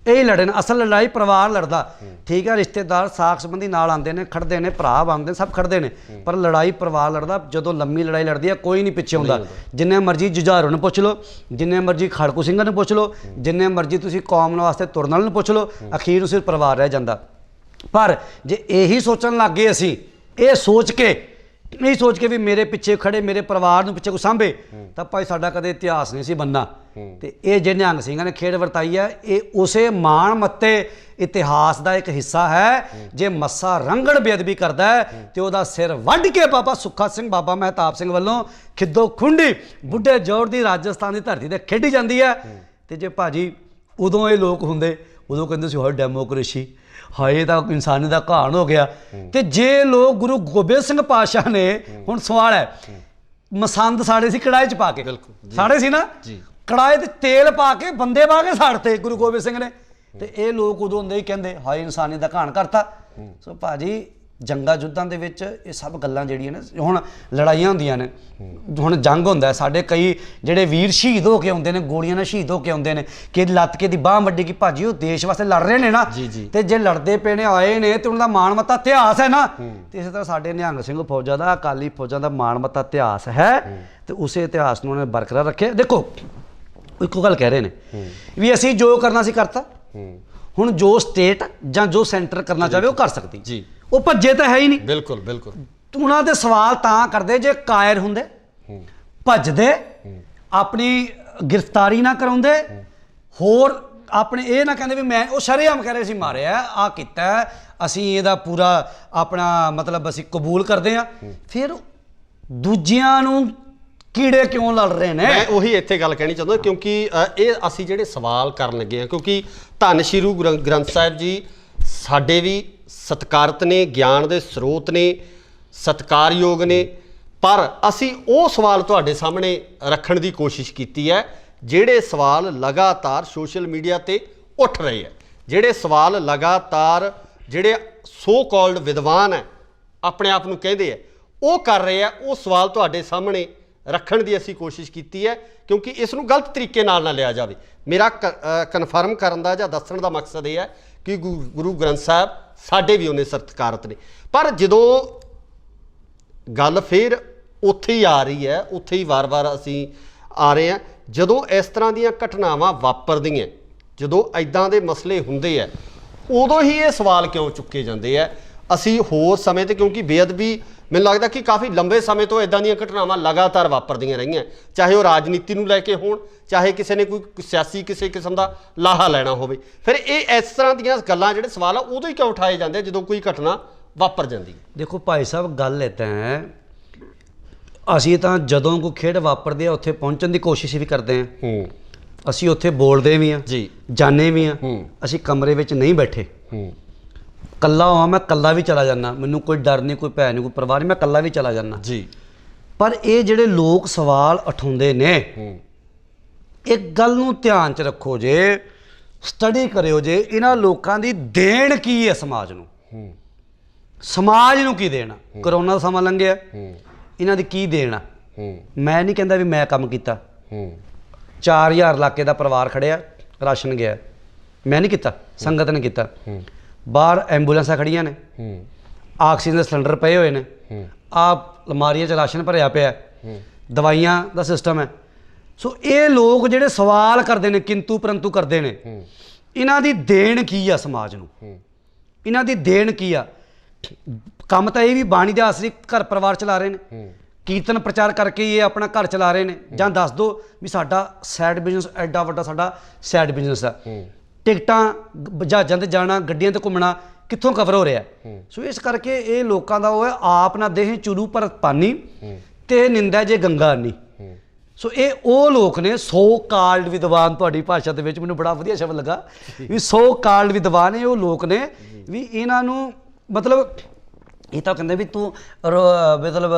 ਇਹ ਹੀ ਲੜੇ ਨੇ। ਅਸਲ ਲੜਾਈ ਪਰਿਵਾਰ ਲੜਦਾ, ਠੀਕ ਹੈ। ਰਿਸ਼ਤੇਦਾਰ ਸਾਕ ਸੰਬੰਧੀ ਨਾਲ ਆਉਂਦੇ ਨੇ, ਖੜਦੇ ਨੇ, ਭਰਾ ਬਣਦੇ, ਸਭ ਖੜਦੇ ਨੇ, ਪਰ ਲੜਾਈ ਪਰਿਵਾਰ ਲੜਦਾ। ਜਦੋਂ ਲੰਮੀ ਲੜਾਈ ਲੜਦੀ ਹੈ, ਕੋਈ ਨਹੀਂ ਪਿੱਛੇ ਹੁੰਦਾ। ਜਿੰਨੇ ਮਰਜ਼ੀ ਜੁਝਾਰੂ ਨੂੰ ਪੁੱਛ ਲਓ, ਜਿੰਨੇ ਮਰਜ਼ੀ ਖੜਕੂ ਸਿੰਘਾਂ ਨੂੰ ਪੁੱਛ ਲਓ, ਜਿੰਨੇ ਮਰਜ਼ੀ ਤੁਸੀਂ ਕੌਮ ਵਾਸਤੇ ਤੁਰਨ ਵਾਲੇ ਨੂੰ ਪੁੱਛ ਲਓ, ਅਖੀਰ ਨੂੰ ਸਿਰਫ ਪਰਿਵਾਰ ਰਹਿ ਜਾਂਦਾ। ਪਰ ਜੇ ਇਹੀ ਸੋਚਣ ਲੱਗ ਗਏ ਅਸੀਂ, ਇਹ ਸੋਚ ਕੇ ਵੀ ਮੇਰੇ ਪਿੱਛੇ ਖੜੇ, ਮੇਰੇ ਪਰਿਵਾਰ ਨੂੰ ਪਿੱਛੇ ਕੋਈ ਸਾਂਭੇ, ਤਾਂ ਭਾਈ ਸਾਡਾ ਕਦੇ ਇਤਿਹਾਸ ਨਹੀਂ ਸੀ ਬਣਨਾ। ਤੇ ਇਹ ਜੇ ਨਿਹੰਗ ਸਿੰਘਾਂ ਨੇ ਖੇਡ ਵਰਤਾਈ ਹੈ, ਇਹ ਉਸੇ ਮਾਣ ਮੱਤੇ ਇਤਿਹਾਸ ਦਾ ਇੱਕ ਹਿੱਸਾ ਹੈ। ਜੇ ਮੱਸਾ ਰੰਗੜ ਬੇਅਦਬੀ ਕਰਦਾ ਹੈ ਤੇ ਉਹਦਾ ਸਿਰ ਵੱਢ ਕੇ ਬਾਬਾ ਸੁੱਖਾ ਸਿੰਘ, ਬਾਬਾ ਮਹਿਤਾਬ ਸਿੰਘ ਵੱਲੋਂ ਖਿੱਦੋ ਖੁੰਡੀ ਬੁੱਢੇ ਜੋੜ ਦੀ ਰਾਜਸਥਾਨ ਦੀ ਧਰਤੀ ਤੇ ਖੇਡੀ ਜਾਂਦੀ ਹੈ। ਤੇ ਜੇ ਭਾਜੀ ਉਦੋਂ ਇਹ ਲੋਕ ਹੁੰਦੇ, ਉਦੋਂ ਕਹਿੰਦੇ ਸੀ ਹਾਏ ਡੈਮੋਕ੍ਰੇਸੀ, ਹਾਏ ਤਾਂ ਇਨਸਾਨੀ ਦਾ ਘਾਣ ਹੋ ਗਿਆ। ਤੇ ਜੇ ਲੋਕ ਗੁਰੂ ਗੋਬਿੰਦ ਸਿੰਘ ਪਾਤਸ਼ਾਹ ਨੇ, ਹੁਣ ਸਵਾਲ ਹੈ, ਮਸੰਦ ਸਾੜੇ ਸੀ ਕੜਾਹੀ 'ਚ ਪਾ ਕੇ, ਸਾੜੇ ਸੀ ਨਾ, ਕੜਾਹੀ 'ਤੇ ਤੇਲ ਪਾ ਕੇ ਬੰਦੇ ਪਾ ਕੇ ਸਾੜਤੇ ਗੁਰੂ ਗੋਬਿੰਦ ਸਿੰਘ ਨੇ। ਤੇ ਇਹ ਲੋਕ ਉਦੋਂ ਹੁੰਦੇ ਹੀ ਕਹਿੰਦੇ ਹਾਏ ਇਨਸਾਨੀ ਦਾ ਘਾਣ ਕਰਤਾ। ਸੋ ਭਾਜੀ ਜੰਗਾਂ ਯੁੱਧਾਂ ਦੇ ਵਿੱਚ ਇਹ ਸਭ ਗੱਲਾਂ ਜਿਹੜੀਆਂ ਨੇ, ਹੁਣ ਲੜਾਈਆਂ ਹੁੰਦੀਆਂ ਨੇ, ਹੁਣ ਜੰਗ ਹੁੰਦਾ, ਸਾਡੇ ਕਈ ਜਿਹੜੇ ਵੀਰ ਸ਼ਹੀਦ ਹੋ ਕੇ ਆਉਂਦੇ ਨੇ, ਗੋਲੀਆਂ ਨਾਲ ਸ਼ਹੀਦ ਹੋ ਕੇ ਆਉਂਦੇ ਨੇ, ਕਿ ਲੱਤ ਕੇ ਦੀ ਬਾਂਹ ਵੱਡੀ ਕਿ ਭਾਜੀ ਉਹ ਦੇਸ਼ ਵਾਸਤੇ ਲੜ ਰਹੇ ਨੇ ਨਾ। ਤੇ ਜੇ ਲੜਦੇ ਪਏ ਨੇ, ਆਏ ਨੇ, ਤੇ ਉਹਨਾਂ ਦਾ ਮਾਣ ਮੱਤਾ ਇਤਿਹਾਸ ਹੈ ਨਾ। ਤੇ ਇਸੇ ਤਰ੍ਹਾਂ ਸਾਡੇ ਨਿਹੰਗ ਸਿੰਘ ਫੌਜਾਂ ਦਾ, ਅਕਾਲੀ ਫੌਜਾਂ ਦਾ ਮਾਣ ਮੱਤਾ ਇਤਿਹਾਸ ਹੈ। ਤੇ ਉਸੇ ਇਤਿਹਾਸ ਨੂੰ ਉਹਨੇ ਬਰਕਰਾਰ ਰੱਖਿਆ। ਦੇਖੋ ਇੱਕੋ ਗੱਲ ਕਹਿ ਰਹੇ ਨੇ ਵੀ ਅਸੀਂ ਜੋ ਕਰਨਾ ਸੀ ਕਰਤਾ, ਹੁਣ ਜੋ ਸਟੇਟ ਜਾਂ ਜੋ ਸੈਂਟਰ ਕਰਨਾ ਚਾਹਵੇ ਉਹ ਕਰ ਸਕਦੀ ਜੀ। ਉਹ ਭੱਜੇ ਤਾਂ ਹੈ ਹੀ ਨਹੀਂ। ਬਿਲਕੁਲ ਬਿਲਕੁਲ। ਉਹਨਾਂ ਦੇ ਸਵਾਲ ਤਾਂ ਕਰਦੇ ਜੇ ਕਾਇਰ ਹੁੰਦੇ, ਭੱਜਦੇ, ਆਪਣੀ ਗ੍ਰਿਫਤਾਰੀ ਨਾ ਕਰਾਉਂਦੇ, ਹੋਰ ਆਪਣੇ ਇਹ ਨਾ ਕਹਿੰਦੇ ਵੀ ਮੈਂ, ਉਹ ਸ਼ਰੇਆਮ ਕਹਿ ਰਹੇ ਸੀ ਮਾਰਿਆ, ਆ ਕੀਤਾ, ਅਸੀਂ ਇਹਦਾ ਪੂਰਾ ਆਪਣਾ ਮਤਲਬ ਅਸੀਂ ਕਬੂਲ ਕਰਦੇ ਹਾਂ। ਫਿਰ ਦੂਜਿਆਂ ਨੂੰ ਕੀੜੇ ਕਿਉਂ ਲੜ ਰਹੇ ਨੇ? ਮੈਂ ਉਹੀ ਇੱਥੇ ਗੱਲ ਕਹਿਣੀ ਚਾਹੁੰਦਾ, ਕਿਉਂਕਿ ਇਹ ਅਸੀਂ ਜਿਹੜੇ ਸਵਾਲ ਕਰਨ ਲੱਗੇ ਹਾਂ, ਕਿਉਂਕਿ ਧੰਨ ਸ਼੍ਰੀ ਗੁਰੂ ਗ੍ਰੰਥ ਸਾਹਿਬ ਜੀ ਸਾਡੇ ਵੀ ਸਤਿਕਾਰਤ ਨੇ, ਗਿਆਨ ਦੇ ਸਰੋਤ ਨੇ, ਸਤਿਕਾਰਯੋਗ ਨੇ, ਪਰ ਅਸੀਂ ਉਹ ਸਵਾਲ ਤੁਹਾਡੇ ਸਾਹਮਣੇ ਰੱਖਣ ਦੀ ਕੋਸ਼ਿਸ਼ ਕੀਤੀ ਹੈ ਜਿਹੜੇ ਸਵਾਲ ਲਗਾਤਾਰ ਸੋਸ਼ਲ ਮੀਡੀਆ ਤੇ ਉੱਠ ਰਹੇ ਹੈ, ਜਿਹੜੇ ਸਵਾਲ ਲਗਾਤਾਰ ਜਿਹੜੇ ਸੋ ਕਾਲਡ ਵਿਦਵਾਨ ਹੈ, ਆਪਣੇ ਆਪ ਨੂੰ ਕਹਿੰਦੇ ਆ, ਉਹ ਕਰ ਰਹੇ ਆ। ਉਹ ਸਵਾਲ ਤੁਹਾਡੇ ਸਾਹਮਣੇ ਰੱਖਣ ਦੀ ਅਸੀਂ ਕੋਸ਼ਿਸ਼ ਕੀਤੀ ਹੈ, ਕਿਉਂਕਿ ਇਸ ਨੂੰ ਗਲਤ ਤਰੀਕੇ ਨਾਲ ਨਾ ਲਿਆ ਜਾਵੇ। ਮੇਰਾ ਕਨਫਰਮ ਕਰਨ ਦਾ ਜਾਂ ਦੱਸਣ ਦਾ ਮਕਸਦ ਇਹ ਹੈ ਕਿ ਗੁਰੂ ਗ੍ਰੰਥ ਸਾਹਿਬ ਸਾਡੇ ਵੀ ਉਹਨੇ ਸਤਿਕਾਰਤ ਨੇ। ਪਰ ਜਦੋਂ ਗੱਲ ਫਿਰ ਉੱਥੇ ਹੀ ਆ ਰਹੀ ਹੈ, ਉੱਥੇ ਹੀ ਵਾਰ-ਵਾਰ ਅਸੀਂ ਆ ਰਹੇ ਹਾਂ, ਜਦੋਂ ਇਸ ਤਰ੍ਹਾਂ ਦੀਆਂ ਘਟਨਾਵਾਂ ਵਾਪਰਦੀਆਂ, ਜਦੋਂ ਇੱਦਾਂ ਦੇ ਮਸਲੇ ਹੁੰਦੇ ਆ, ਉਦੋਂ ਹੀ ਇਹ ਸਵਾਲ ਕਿਉਂ ਚੁੱਕੇ ਜਾਂਦੇ ਆ। ਅਸੀਂ ਹੋਰ ਸਮੇਂ 'ਤੇ, ਕਿਉਂਕਿ ਬੇਅਦਬੀ ਮੈਨੂੰ ਲੱਗਦਾ ਕਿ ਕਾਫੀ ਲੰਬੇ ਸਮੇਂ ਤੋਂ ਇੱਦਾਂ ਦੀਆਂ ਘਟਨਾਵਾਂ ਲਗਾਤਾਰ ਵਾਪਰਦੀਆਂ ਰਹੀਆਂ, ਚਾਹੇ ਉਹ ਰਾਜਨੀਤੀ ਨੂੰ ਲੈ ਕੇ ਹੋਣ, ਚਾਹੇ ਕਿਸੇ ਨੇ ਕੋਈ ਸਿਆਸੀ ਕਿਸੇ ਕਿਸਮ ਦਾ ਲਾਹਾ ਲੈਣਾ ਹੋਵੇ। ਫਿਰ ਇਹ ਇਸ ਤਰ੍ਹਾਂ ਦੀਆਂ ਗੱਲਾਂ, ਜਿਹੜੇ ਸਵਾਲ ਆ, ਉਦੋਂ ਹੀ ਕਿਉਂ ਉਠਾਏ ਜਾਂਦੇ ਜਦੋਂ ਕੋਈ ਘਟਨਾ ਵਾਪਰ ਜਾਂਦੀ ਹੈ? ਦੇਖੋ ਭਾਈ ਸਾਹਿਬ, ਗੱਲ ਇੱਦਾਂ ਹੈ, ਅਸੀਂ ਤਾਂ ਜਦੋਂ ਕੋਈ ਖੇਡ ਵਾਪਰਦੀ ਆ ਉੱਥੇ ਪਹੁੰਚਣ ਦੀ ਕੋਸ਼ਿਸ਼ ਵੀ ਕਰਦੇ ਹਾਂ। ਅਸੀਂ ਉੱਥੇ ਬੋਲਦੇ ਵੀ ਹਾਂ ਜੀ, ਜਾਣੇ ਵੀ ਹਾਂ। ਅਸੀਂ ਕਮਰੇ ਵਿੱਚ ਨਹੀਂ ਬੈਠੇ। ਕੱਲਾ ਹਾਂ, ਮੈਂ ਕੱਲਾ ਵੀ ਚਲਾ ਜਾਂਦਾ, ਮੈਨੂੰ ਕੋਈ ਡਰ ਨਹੀਂ, ਕੋਈ ਭੈ ਨਹੀਂ, ਕੋਈ ਪਰਵਾਹ ਨਹੀਂ, ਮੈਂ ਕੱਲਾ ਵੀ ਚਲਾ ਜਾਂਦਾ ਜੀ। ਪਰ ਇਹ ਜਿਹੜੇ ਲੋਕ ਸਵਾਲ ਉਠਾਉਂਦੇ ਨੇ, ਇੱਕ ਗੱਲ ਨੂੰ ਧਿਆਨ 'ਚ ਰੱਖੋ ਜੇ, ਸਟੱਡੀ ਕਰਿਓ ਜੇ, ਇਹਨਾਂ ਲੋਕਾਂ ਦੀ ਦੇਣ ਕੀ ਹੈ ਸਮਾਜ ਨੂੰ, ਸਮਾਜ ਨੂੰ ਕੀ ਦੇਣਾ। ਕਰੋਨਾ ਦਾ ਸਮਾਂ ਲੰਘਿਆ, ਇਹਨਾਂ ਦੀ ਕੀ ਦੇਣਾ? ਮੈਂ ਨਹੀਂ ਕਹਿੰਦਾ ਵੀ ਮੈਂ ਕੰਮ ਕੀਤਾ, 4000 ਇਲਾਕੇ ਦਾ ਪਰਿਵਾਰ ਖੜਿਆ, ਰਾਸ਼ਨ ਗਿਆ, ਮੈਂ ਨਹੀਂ ਕੀਤਾ, ਸੰਗਤ ਨੇ ਕੀਤਾ। ਬਾਹਰ ਐਂਬੂਲੈਂਸਾਂ ਖੜੀਆਂ ਨੇ, ਆਕਸੀਜਨ ਦੇ ਸਿਲੰਡਰ ਪਏ ਹੋਏ ਨੇ, ਆਹ ਅਲਮਾਰੀਆਂ 'ਚ ਰਾਸ਼ਨ ਭਰਿਆ ਪਿਆ, ਦਵਾਈਆਂ ਦਾ ਸਿਸਟਮ ਹੈ। ਸੋ ਇਹ ਲੋਕ ਜਿਹੜੇ ਸਵਾਲ ਕਰਦੇ ਨੇ, ਕਿੰਤੂ ਪਰੰਤੂ ਕਰਦੇ ਨੇ, ਇਹਨਾਂ ਦੀ ਦੇਣ ਕੀ ਆ ਸਮਾਜ ਨੂੰ? ਇਹਨਾਂ ਦੀ ਦੇਣ ਕੀ ਆ? ਕੰਮ ਤਾਂ ਇਹ ਵੀ ਬਾਣੀ ਦੇ ਆਸਰੇ ਘਰ ਪਰਿਵਾਰ ਚਲਾ ਰਹੇ ਨੇ, ਕੀਰਤਨ ਪ੍ਰਚਾਰ ਕਰਕੇ ਇਹ ਆਪਣਾ ਘਰ ਚਲਾ ਰਹੇ ਨੇ। ਜਾਂ ਦੱਸ ਦਿਓ ਵੀ ਸਾਡਾ ਸਾਈਡ ਬਿਜ਼ਨਸ ਐਡਾ ਵੱਡਾ, ਸਾਡਾ ਸਾਈਡ ਬਿਜ਼ਨਸ ਆ, ਟਿਕਟਾਂ ਜਹਾਜ਼ਾਂ 'ਤੇ ਜਾਣਾ, ਗੱਡੀਆਂ 'ਤੇ ਘੁੰਮਣਾ ਕਿੱਥੋਂ ਕਵਰ ਹੋ ਰਿਹਾ? ਸੋ ਇਸ ਕਰਕੇ ਇਹ ਲੋਕਾਂ ਦਾ ਉਹ ਹੈ, ਆਪ ਨਾ ਦੇਹ ਚੁਰੂ ਪਰ ਪਾਨੀ ਤੇ ਨਿੰਦਾ ਜੇ ਗੰਗਾ ਨਹੀਂ। ਸੋ ਇਹ ਉਹ ਲੋਕ ਨੇ, ਸੋ ਕਾਲਡ ਵਿਦਵਾਨ, ਤੁਹਾਡੀ ਭਾਸ਼ਾ ਦੇ ਵਿੱਚ ਮੈਨੂੰ ਬੜਾ ਵਧੀਆ ਸ਼ਬਦ ਲੱਗਾ ਵੀ ਸੋ ਕਾਲਡ ਵਿਦਵਾਨ। ਇਹ ਉਹ ਲੋਕ ਨੇ ਵੀ ਇਹਨਾਂ ਨੂੰ ਮਤਲਬ ਇਹ ਤਾਂ ਕਹਿੰਦੇ ਵੀ ਤੂੰ ਮਤਲਬ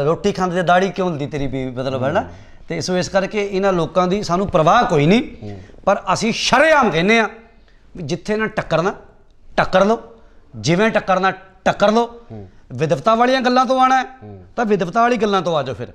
ਰੋਟੀ ਖਾਂਦੇ ਦਾੜੀ ਕਿਉਂ ਹੁੰਦੀ ਤੇਰੀ ਵੀ, ਮਤਲਬ ਹੈ ਨਾ। ਤੇ ਸੋ ਇਸ ਕਰਕੇ ਇਹਨਾਂ ਲੋਕਾਂ ਦੀ ਸਾਨੂੰ ਪਰਵਾਹ ਕੋਈ ਨਹੀਂ, ਪਰ ਅਸੀਂ ਸ਼ਰੇਆਮ ਕਹਿੰਦੇ ਹਾਂ ਵੀ ਜਿੱਥੇ ਨਾ ਟੱਕਰਨਾ ਟੱਕਰ ਲਓ, ਜਿਵੇਂ ਟੱਕਰਨਾ ਟੱਕਰ ਲਓ। ਵਿਦਵਤਾ ਵਾਲੀਆਂ ਗੱਲਾਂ ਤੋਂ ਆਣਾ ਤਾਂ ਵਿਦਵਤਾ ਵਾਲੀ ਗੱਲਾਂ ਤੋਂ ਆ ਜਾਓ। ਫਿਰ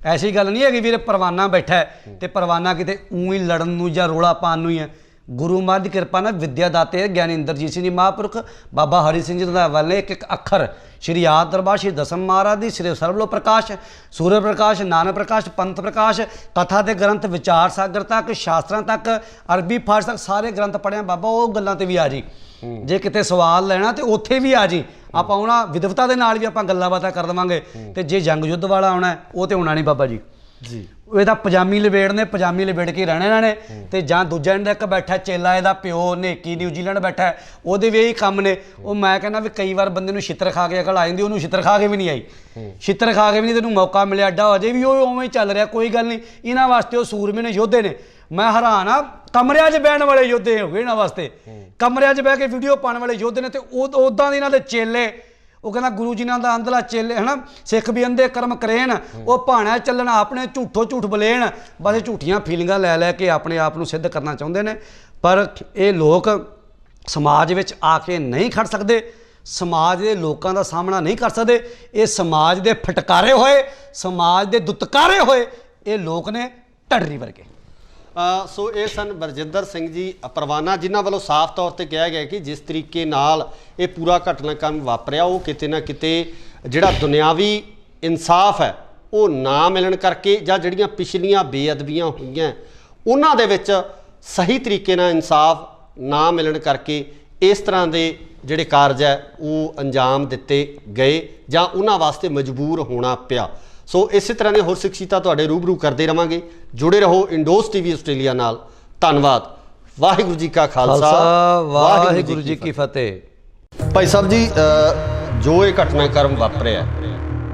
ਐਸੀ ਗੱਲ ਨਹੀਂ ਹੈਗੀ ਵੀਰੇ ਪਰਵਾਨਾ ਬੈਠਾ ਹੈ ਤੇ ਪਰਵਾਨਾ ਕਿਤੇ ਊਂ ਹੀ ਲੜਨ ਨੂੰ ਜਾਂ ਰੋਲਾ ਪਾਉਣ ਨੂੰ ਹੀ ਹੈ। ਗੁਰੂ ਮਹਾਰਾਜ ਦੀ ਕਿਰਪਾ ਨਾਲ ਵਿਦਿਆ ਦਾਤੇ ਗਿਆਨੀ ਇੰਦਰਜੀਤ ਸਿੰਘ ਜੀ ਮਹਾਂਪੁਰਖ, ਬਾਬਾ ਹਰੀ ਸਿੰਘ ਜੀ ਰੰਧਾਵਾ ਨੇ ਇੱਕ ਇੱਕ ਅੱਖਰ ਸ਼੍ਰੀ ਆਦਿ ਦਰਬਾਰ ਸ਼੍ਰੀ ਦਸਮ ਮਹਾਰਾਜ ਦੀ, ਸ਼੍ਰੀ ਸਰਬਲੋ ਪ੍ਰਕਾਸ਼, ਸੂਰਜ ਪ੍ਰਕਾਸ਼, ਨਾਨਕ ਪ੍ਰਕਾਸ਼, ਪੰਥ ਪ੍ਰਕਾਸ਼, ਕਥਾ ਦੇ ਗ੍ਰੰਥ, ਵਿਚਾਰ ਸਾਗਰ ਤੱਕ, ਸ਼ਾਸਤਰਾਂ ਤੱਕ, ਅਰਬੀ ਫਾਰਸ ਤੱਕ ਸਾਰੇ ਗ੍ਰੰਥ ਪੜ੍ਹਿਆ ਬਾਬਾ। ਉਹ ਗੱਲਾਂ ਤੇ ਵੀ ਆ ਜੀ, ਜੇ ਕਿਤੇ ਸਵਾਲ ਲੈਣਾ ਤੇ ਉੱਥੇ ਵੀ ਆ ਜੀ। ਆਪਾਂ ਆਉਣਾ ਵਿਦਵਤਾ ਦੇ ਨਾਲ ਵੀ ਆਪਾਂ ਗੱਲਾਂ ਬਾਤਾਂ ਕਰ ਦੇਵਾਂਗੇ। ਤੇ ਜੇ ਜੰਗ ਯੁੱਧ ਵਾਲਾ ਆਉਣਾ ਉਹ ਤੇ ਹੋਣਾ ਨਹੀਂ ਬਾਬਾ ਜੀ। ਇਹਦਾ ਪਜਾਮੀ ਲਵੇੜਨੇ, ਪਜਾਮੀ ਲਵੇੜ ਕੇ ਰਹਿਣਾ ਇਹਨਾਂ ਨੇ। ਤੇ ਜਾਂ ਦੂਜਾ ਇਹਦਾ ਇੱਕ ਬੈਠਾ ਚੇਲਾ, ਇਹਦਾ ਪਿਓ ਨੇਕੀ ਨਿਊਜ਼ੀਲੈਂਡ ਬੈਠਾ, ਉਹਦੇ ਵੀ ਇਹੀ ਕੰਮ ਨੇ। ਉਹ ਮੈਂ ਕਹਿੰਦਾ ਵੀ ਕਈ ਵਾਰ ਬੰਦੇ ਨੂੰ ਛਿੱਤਰ ਖਾ ਕੇ ਅਕਲ ਆ ਜਾਂਦੀ, ਉਹਨੂੰ ਛਿੱਤਰ ਖਾ ਕੇ ਵੀ ਨਹੀਂ ਆਈ। ਛਿੱਤਰ ਖਾ ਕੇ ਵੀ ਨਹੀਂ, ਤੈਨੂੰ ਮੌਕਾ ਮਿਲਿਆ ਅੱਡਾ, ਅਜੇ ਵੀ ਉਹ ਉਵੇਂ ਹੀ ਚੱਲ ਰਿਹਾ। ਕੋਈ ਗੱਲ ਨਹੀਂ, ਇਹਨਾਂ ਵਾਸਤੇ ਉਹ ਸੂਰਮੇ ਨੇ, ਯੋਧੇ ਨੇ। ਮੈਂ ਹੈਰਾਨ ਆ, ਕਮਰਿਆਂ 'ਚ ਬਹਿਣ ਵਾਲੇ ਯੋਧੇ ਹੋ ਗਏ ਇਹਨਾਂ ਵਾਸਤੇ। ਕਮਰਿਆਂ 'ਚ ਬਹਿ ਕੇ ਵੀਡੀਓ ਪਾਉਣ ਵਾਲੇ ਯੋਧੇ ਨੇ। ਤੇ ਉੱਦਾਂ ਦੇ ਇਹਨਾਂ ਦੇ ਚੇਲੇ, ਉਹ ਕਹਿੰਦਾ ਗੁਰੂ ਜੀ ਨਾਲ ਦਾ ਅੰਧਲਾ ਚੇਲੇ ਹੈ ਨਾ, ਸਿੱਖ ਵੀ ਅੰਧੇ ਕਰਮ ਕਰੇਨ, ਉਹ ਭਾਣਾ ਚੱਲਣਾ ਆਪਣੇ ਝੂਠੋ ਝੂਠ ਬਲੇਣ। ਬਸ ਝੂਠੀਆਂ ਫੀਲਿੰਗਾਂ ਲੈ ਲੈ ਕੇ ਆਪਣੇ ਆਪ ਨੂੰ ਸਿੱਧ ਕਰਨਾ ਚਾਹੁੰਦੇ ਨੇ। ਪਰ ਇਹ ਲੋਕ ਸਮਾਜ ਵਿੱਚ ਆ ਕੇ ਨਹੀਂ ਖੜ ਸਕਦੇ, ਸਮਾਜ ਦੇ ਲੋਕਾਂ ਦਾ ਸਾਹਮਣਾ ਨਹੀਂ ਕਰ ਸਕਦੇ। ਇਹ ਸਮਾਜ ਦੇ ਫਟਕਾਰੇ ਹੋਏ, ਸਮਾਜ ਦੇ ਦੁਤਕਾਰੇ ਹੋਏ ਇਹ ਲੋਕ ਨੇ, ਢੱਡਰੀ ਵਰਗੇ। ਸੋ ਇਹ ਸਨ ਬਰਜਿੰਦਰ ਸਿੰਘ ਜੀ ਪਰਵਾਨਾ, ਜਿਨ੍ਹਾਂ ਵੱਲੋਂ ਸਾਫ਼ ਤੌਰ ਤੇ ਕਿਹਾ ਗਿਆ ਕਿ ਜਿਸ ਤਰੀਕੇ ਨਾਲ ਇਹ ਪੂਰਾ ਘਟਨਾਕ੍ਰਮ ਵਾਪਰਿਆ ਉਹ ਕਿਤੇ ਨਾ ਕਿਤੇ ਜਿਹੜਾ ਦੁਨਿਆਵੀ ਇਨਸਾਫ ਹੈ ਉਹ ਨਾ ਮਿਲਣ ਕਰਕੇ, ਜਾਂ ਜਿਹੜੀਆਂ ਪਿਛਲੀਆਂ ਬੇਅਦਬੀਆਂ ਹੋਈਆਂ ਉਹਨਾਂ ਦੇ ਵਿੱਚ ਸਹੀ ਤਰੀਕੇ ਨਾਲ ਇਨਸਾਫ ਨਾ ਮਿਲਣ ਕਰਕੇ ਇਸ ਤਰ੍ਹਾਂ ਦੇ ਜਿਹੜੇ ਕਾਰਜ ਹੈ ਉਹ ਅੰਜਾਮ ਦਿੱਤੇ ਗਏ ਜਾਂ ਉਹਨਾਂ ਵਾਸਤੇ ਮਜਬੂਰ ਹੋਣਾ ਪਿਆ। ਸੋ ਇਸੇ ਤਰ੍ਹਾਂ ਦੀਆਂ ਹੋਰ ਸਿੱਖਿਤਾ ਤੁਹਾਡੇ ਰੂਬਰੂ ਕਰਦੇ ਰਵਾਂਗੇ। ਜੁੜੇ ਰਹੋ ਇੰਡੋਸ ਟੀਵੀ ਆਸਟ੍ਰੇਲੀਆ ਨਾਲ। ਧੰਨਵਾਦ। ਵਾਹਿਗੁਰੂ ਜੀ ਕਾ ਖਾਲਸਾ, ਵਾਹਿਗੁਰੂ ਜੀ ਕੀ ਫਤਿਹ। ਭਾਈ ਸਾਹਿਬ ਜੀ, ਜੋ ਇਹ ਘਟਨਾਕ੍ਰਮ ਵਾਪਰਿਆ,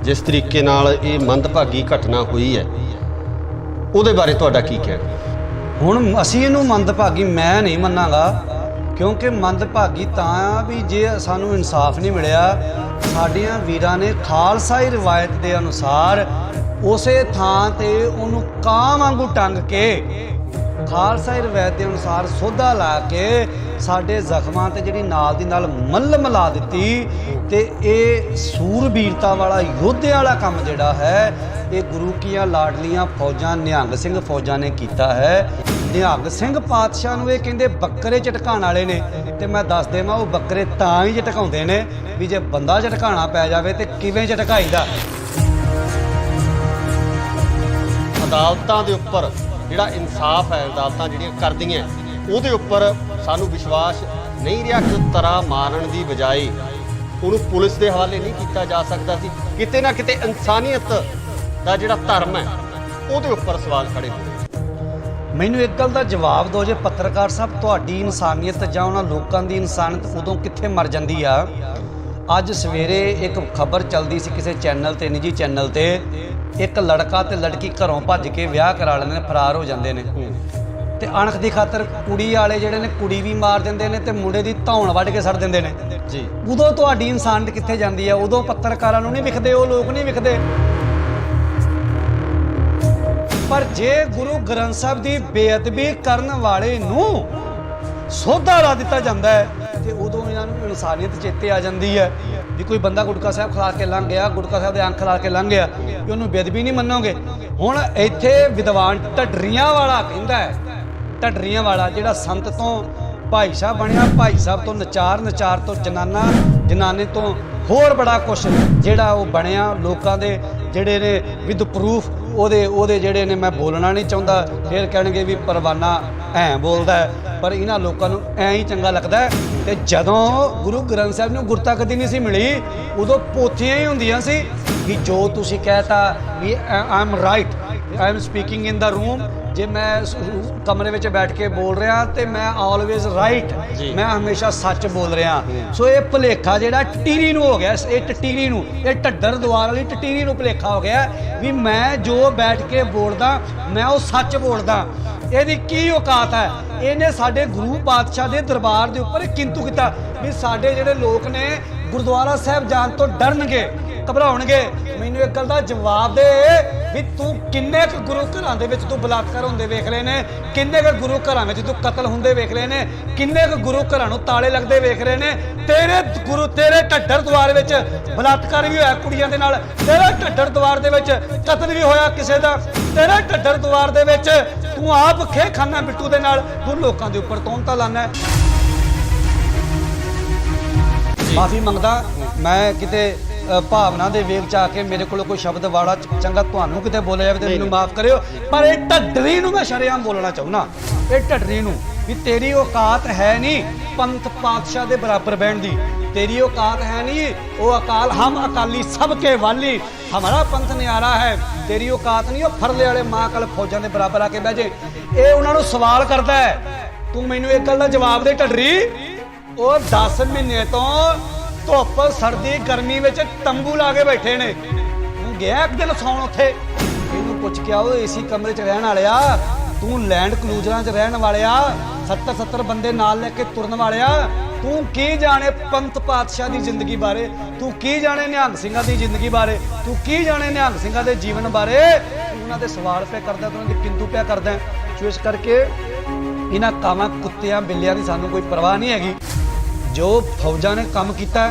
ਜਿਸ ਤਰੀਕੇ ਨਾਲ ਇਹ ਮੰਦਭਾਗੀ ਘਟਨਾ ਹੋਈ ਹੈ, ਉਹਦੇ ਬਾਰੇ ਤੁਹਾਡਾ ਕੀ ਕਹਿਣਾ? ਹੁਣ ਅਸੀਂ ਇਹਨੂੰ ਮੰਦਭਾਗੀ ਮੈਂ ਨਹੀਂ ਮੰਨਾਂਗਾ, ਕਿਉਂਕਿ ਮੰਦਭਾਗੀ ਤਾਂ ਵੀ ਜੇ ਸਾਨੂੰ ਇਨਸਾਫ ਨਹੀਂ ਮਿਲਿਆ। ਸਾਡੀਆਂ ਵੀਰਾਂ ਨੇ ਖਾਲਸਾਈ ਰਿਵਾਇਤ ਦੇ ਅਨੁਸਾਰ ਉਸੇ ਥਾਂ ਤੇ ਉਹਨੂੰ ਕਾਂ ਵਾਂਗੂ ਟੰਗ ਕੇ, ਖਾਲਸਾਈ ਰਿਵਾਇਤ ਦੇ ਅਨੁਸਾਰ ਸੋਧਾ ਲਾ ਕੇ ਸਾਡੇ ਜ਼ਖਮਾਂ ਤੇ ਜਿਹੜੀ ਨਾਲ ਦੀ ਨਾਲ ਮੱਲ ਮਿਲਾ ਦਿੱਤੀ। ਤੇ ਇਹ ਸੂਰਬੀਰਤਾ ਵਾਲਾ, ਯੋਧੇ ਵਾਲਾ ਕੰਮ ਜਿਹੜਾ ਹੈ ਇਹ ਗੁਰੂ ਕੀਆਂ ਲਾਡਲੀਆਂ ਫੌਜਾਂ, ਨਿਹੰਗ ਸਿੰਘ ਫੌਜਾਂ ਨੇ ਕੀਤਾ ਹੈ। ਨਿਹੰਗ ਸਿੰਘ ਪਾਤਸ਼ਾਹ ਨੂੰ ਇਹ ਕਹਿੰਦੇ ਬੱਕਰੇ ਝਟਕਾਉਣ ਵਾਲੇ ਨੇ। ਤੇ ਮੈਂ ਦੱਸ ਦੇਵਾਂ, ਉਹ ਬੱਕਰੇ ਤਾਂ ਹੀ ਝਟਕਾਉਂਦੇ ਨੇ ਵੀ ਜੇ ਬੰਦਾ ਝਟਕਾਉਣਾ ਪੈ ਜਾਵੇ ਤੇ ਕਿਵੇਂ ਝਟਕਾਈਦਾ। ਅਦਾਲਤਾਂ ਦੇ ਉੱਪਰ ਜਿਹੜਾ ਇਨਸਾਫ ਹੈ, ਅਦਾਲਤਾਂ ਜਿਹੜੀਆਂ ਕਰਦੀਆਂ ਉਹਦੇ ਉੱਪਰ ਸਾਨੂੰ ਵਿਸ਼ਵਾਸ ਨਹੀਂ ਰਿਹਾ। ਕਿ ਤਰ੍ਹਾਂ ਮਾਰਨ ਦੀ ਬਜਾਏ ਉਹਨੂੰ ਪੁਲਿਸ ਦੇ ਹਵਾਲੇ ਨਹੀਂ ਕੀਤਾ ਜਾ ਸਕਦਾ ਸੀ। ਕਿਤੇ ਨਾ ਕਿਤੇ ਇਨਸਾਨੀਅਤ ਦਾ ਜਿਹੜਾ ਧਰਮ ਹੈ ਉਹਦੇ ਉੱਪਰ ਸਵਾਲ ਖੜੇ ਹੋਏ। ਮੈਨੂੰ ਇੱਕ ਗੱਲ ਦਾ ਜਵਾਬ ਦਿਓ, ਜੇ ਪੱਤਰਕਾਰ ਸਾਹਿਬ, ਤੁਹਾਡੀ ਇਨਸਾਨੀਅਤ ਜਾਂ ਉਹਨਾਂ ਲੋਕਾਂ ਦੀ ਇਨਸਾਨੀਅਤ ਉਦੋਂ ਕਿੱਥੇ ਮਰ ਜਾਂਦੀ ਆ? ਅੱਜ ਸਵੇਰੇ ਇੱਕ ਖਬਰ ਚੱਲਦੀ ਸੀ ਕਿਸੇ ਚੈਨਲ ਤੇ, ਨਿੱਜੀ ਚੈਨਲ ਤੇ, ਇੱਕ ਲੜਕਾ ਤੇ ਲੜਕੀ ਘਰੋਂ ਭੱਜ ਕੇ ਵਿਆਹ ਕਰਾ ਲੈਂਦੇ ਨੇ, ਫਰਾਰ ਹੋ ਜਾਂਦੇ ਨੇ। ਤੇ ਅਣਖ ਦੀ ਖਾਤਰ ਕੁੜੀ ਵਾਲੇ ਜਿਹੜੇ ਨੇ ਕੁੜੀ ਵੀ ਮਾਰ ਦਿੰਦੇ ਨੇ ਤੇ ਮੁੰਡੇ ਦੀ ਧੌਣ ਵੱਢ ਕੇ ਸੜ ਦਿੰਦੇ ਨੇ ਜੀ। ਉਦੋਂ ਤੁਹਾਡੀ ਇਨਸਾਨੀਅਤ ਕਿੱਥੇ ਜਾਂਦੀ ਆ? ਉਦੋਂ ਪੱਤਰਕਾਰਾਂ ਨੂੰ ਨਹੀਂ ਵਿਖਦੇ, ਉਹ ਲੋਕ ਨਹੀਂ ਵਿਖਦੇ। ਪਰ ਜੇ ਗੁਰੂ ਗ੍ਰੰਥ ਸਾਹਿਬ ਦੀ ਬੇਅਦਬੀ ਕਰਨ ਵਾਲੇ ਨੂੰ ਸੋਧਾ ਲਾ ਦਿੱਤਾ ਜਾਂਦਾ ਹੈ ਤੇ ਉਦੋਂ ਇਹਨਾਂ ਨੂੰ ਇਨਸਾਨੀਅਤ ਚੇਤੇ ਆ ਜਾਂਦੀ ਹੈ ਵੀ ਕੋਈ ਬੰਦਾ ਗੁਟਕਾ ਸਾਹਿਬ ਖਿਲਾ ਕੇ ਲੰਘ ਗਿਆ, ਗੁਟਕਾ ਸਾਹਿਬ ਦੇ ਅੰਖ ਖਿਲਾ ਕੇ ਲੰਘ ਗਿਆ, ਕਿ ਉਹਨੂੰ ਬੇਅਦਬੀ ਨਹੀਂ ਮੰਨੋਗੇ। ਹੁਣ ਇੱਥੇ ਵਿਦਵਾਨ ਢੱਡਰੀਆਂ ਵਾਲਾ ਕਹਿੰਦਾ ਹੈ, ਢੱਡਰੀਆਂ ਵਾਲਾ ਜਿਹੜਾ ਸੰਤ ਤੋਂ ਭਾਈ ਸਾਹਿਬ ਬਣਿਆ, ਭਾਈ ਸਾਹਿਬ ਤੋਂ ਨਚਾਰ, ਨਚਾਰ ਤੋਂ ਜਨਾਨਾ, ਜਨਾਨੇ ਤੋਂ ਹੋਰ ਬੜਾ ਕੁਛ ਜਿਹੜਾ ਉਹ ਬਣਿਆ। ਲੋਕਾਂ ਦੇ ਜਿਹੜੇ ਨੇ ਵਿਦ ਪ੍ਰੂਫ ਉਹਦੇ ਜਿਹੜੇ ਨੇ, ਮੈਂ ਬੋਲਣਾ ਨਹੀਂ ਚਾਹੁੰਦਾ, ਫਿਰ ਕਹਿਣਗੇ ਵੀ ਪਰਵਾਨਾ ਐਂ ਬੋਲਦਾ ਹੈ, ਪਰ ਇਹਨਾਂ ਲੋਕਾਂ ਨੂੰ ਐਂ ਹੀ ਚੰਗਾ ਲੱਗਦਾ ਹੈ। ਤੇ ਜਦੋਂ ਗੁਰੂ ਗ੍ਰੰਥ ਸਾਹਿਬ ਨੂੰ ਗੁਰਤਾ ਕਦੀ ਨਹੀਂ ਸੀ ਮਿਲੀ, ਉਦੋਂ ਪੋਥੀਆਂ ਹੀ ਹੁੰਦੀਆਂ ਸੀ ਕਿ ਜੋ ਤੁਸੀਂ ਕਹਿਤਾ ਵੀ I am right, I am speaking in the room. ਜੇ ਮੈਂ ਕਮਰੇ ਵਿੱਚ ਬੈਠ ਕੇ ਬੋਲ ਰਿਹਾ ਤੇ ਮੈਂ ਆਲਵੇਜ਼ ਰਾਈਟ, ਮੈਂ ਹਮੇਸ਼ਾ ਸੱਚ ਬੋਲ ਰਿਹਾ। ਸੋ ਇਹ ਭੁਲੇਖਾ ਜਿਹੜਾ ਟਟੀਰੀ ਨੂੰ ਹੋ ਗਿਆ, ਇਹ ਟਟੀਰੀ ਨੂੰ, ਇਹ ਢੱਡਰ ਦੁਆਰ ਵਾਲੀ ਟਟੀਰੀ ਨੂੰ ਭੁਲੇਖਾ ਹੋ ਗਿਆ ਵੀ ਮੈਂ ਜੋ ਬੈਠ ਕੇ ਬੋਲਦਾ ਮੈਂ ਉਹ ਸੱਚ ਬੋਲਦਾ। ਇਹਦੀ ਕੀ ਔਕਾਤ ਹੈ? ਇਹਨੇ ਸਾਡੇ ਗੁਰੂ ਪਾਤਸ਼ਾਹ ਦੇ ਦਰਬਾਰ ਦੇ ਉੱਪਰ ਕਿੰਤੂ ਕੀਤਾ ਵੀ ਸਾਡੇ ਜਿਹੜੇ ਲੋਕ ਨੇ ਗੁਰਦੁਆਰਾ ਸਾਹਿਬ ਜਾਣ ਤੋਂ ਡਰਨਗੇ, ਘਬਰਾਉਣਗੇ। ਮੈਨੂੰ ਇੱਕ ਗੱਲ ਦਾ ਜਵਾਬ ਦੇ ਵੀ ਤੂੰ ਕਿੰਨੇ ਕੁ ਗੁਰੂ ਘਰਾਂ ਦੇ ਵਿੱਚ ਤੂੰ ਬਲਾਤਕਾਰ ਹੁੰਦੇ ਵੇਖ ਲਏ ਨੇ, ਕਿੰਨੇ ਕੁ ਗੁਰੂ ਘਰਾਂ ਵਿੱਚ ਤੂੰ ਕਤਲ ਹੁੰਦੇ ਵੇਖ ਲਏ ਨੇ, ਕਿੰਨੇ ਕੁ ਗੁਰੂ ਘਰਾਂ ਨੂੰ ਤਾਲੇ ਲੱਗਦੇ ਵੇਖ ਰਹੇ ਨੇ। ਤੇਰੇ ਢੱਡਰ ਦੁਆਰ ਵਿੱਚ ਬਲਾਤਕਾਰ ਵੀ ਹੋਇਆ ਕੁੜੀਆਂ ਦੇ ਨਾਲ, ਤੇਰੇ ਢੱਡਰ ਦੁਆਰ ਦੇ ਵਿੱਚ ਕਤਲ ਵੀ ਹੋਇਆ ਕਿਸੇ ਦਾ, ਤੇਰੇ ਢੱਡਰ ਦੁਆਰ ਦੇ ਵਿੱਚ ਤੂੰ ਆਪ ਖੇ ਖਾਨਾ ਬਿੱਟੂ ਦੇ ਨਾਲ ਤੂੰ ਲੋਕਾਂ ਦੇ ਉੱਪਰ ਤੌਹਮਤਾਂ ਲਾਨਾ ਹੈ। ਮਾਫੀ ਮੰਗਦਾ ਮੈਂ ਕਿਤੇ ਭਾਵਨਾ ਦੇ ਵੇਗ ਚ ਆ ਕੇ ਮੇਰੇ ਕੋਲ ਕੋਈ ਸ਼ਬਦ ਵਾੜਾ ਚੰਗਾ ਤੁਹਾਨੂੰ ਕਿਤੇ ਬੋਲਿਆ ਜਾਵੇ ਤੇ ਮੈਨੂੰ ਮਾਫ ਕਰਿਓ, ਪਰ ਇਹ ਢੱਡਰੀ ਨੂੰ ਮੈਂ ਸ਼ਰੇਆਮ ਬੋਲਣਾ ਚਾਹੁੰਦਾ। ਇਹ ਢੱਡਰੀ ਨੂੰ ਵੀ ਤੇਰੀ ਔਕਾਤ ਹੈ ਨਹੀਂ ਪੰਥ ਪਾਤਸ਼ਾਹ ਦੇ ਬਰਾਬਰ ਬਹਿਣ ਦੀ, तेरी औकात है नहीं वो अकाल हम अकाली सबके वाली हमारा पंथ न्यारा है। तेरी औकात नहीं वो फरले वाले मां कल फौजां दे बराबर आके बह जे। ये उन्होंने सवाल करता है तू मैनू एक गल दा जवाब दे ढडरी। वो 10 महीने तो धुप सर्दी गर्मी में तंबू ला के बैठे ने, तू गया एक दिन सौण उत्थे इनू पुछ के आओ एसी कमरे च रहन वालिया, तू लैंड क्रूजरां च रहन वालिया, 70 बंदे नाल लेके तुरन वालिया, तू की जाने पंथ पातशाह की जिंदगी बारे, तू की जाने निहंग सिंघां की जिंदगी बारे, तू की जाने निहंग सिंघां के जीवन बारे, उन्होंने दे सवाल पे करदा, उन्होंने किंतु पे करदा। सो इस करके इन्हां कावां कुत्तियां बिल्लियां की सानू कोई परवाह नहीं हैगी। जो फौजां ने काम कीता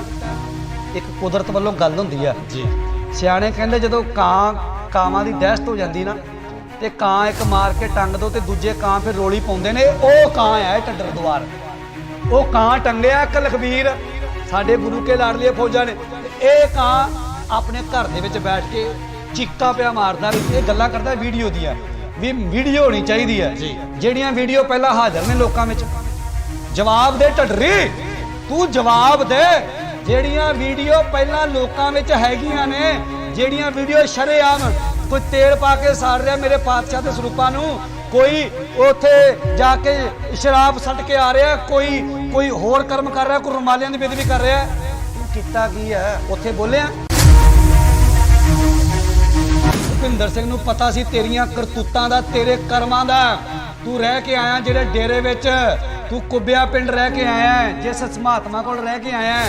एक कुदरत वालों गल हुंदी है जी। सियाणे कहंदे जदों कावां की दहशत हो जाती ना ते कां एक मार के टंग दो ते दूजे कां फिर रोली पाउंदे ने, ओ कां है ढड्डर द्वार, वो कां टंगया एक लखबीर साडे गुरु के लाडले फौजा ने, ये कां अपने घर दे विच बैठ के चीका पिया मारदा, ये गल्लां करदा वीडियो दियां भी वीडियो होनी चाहिदी है जिहड़ियां वीडियो पहला हाज़र ने लोकां विच। जवाब दे ढड्डरी, तू जवाब दे जिहड़ियां वीडियो पहला लोकां विच हैगियां ने, जिहड़ियां वीडियो शरेआम कोई तेल पा के साड़ रहा मेरे पातशाह के स्वरूपां नूं, कोई उत्थे जाके शराब सट के आ रहा, कोई होर कर्म कर रहा, कोई रुमालियां दी बेदबी कर रहा, तू किता की है उत्थे बोलिया। भुपिंदर सिंह नूं पता सी तेरियां करतूतां दा, तेरे कर्मां दा। तू रह के आया जेड़े डेरे विच, तू कुब्बिया पिंड रह के आया, जिस महात्मा कोल रह के आया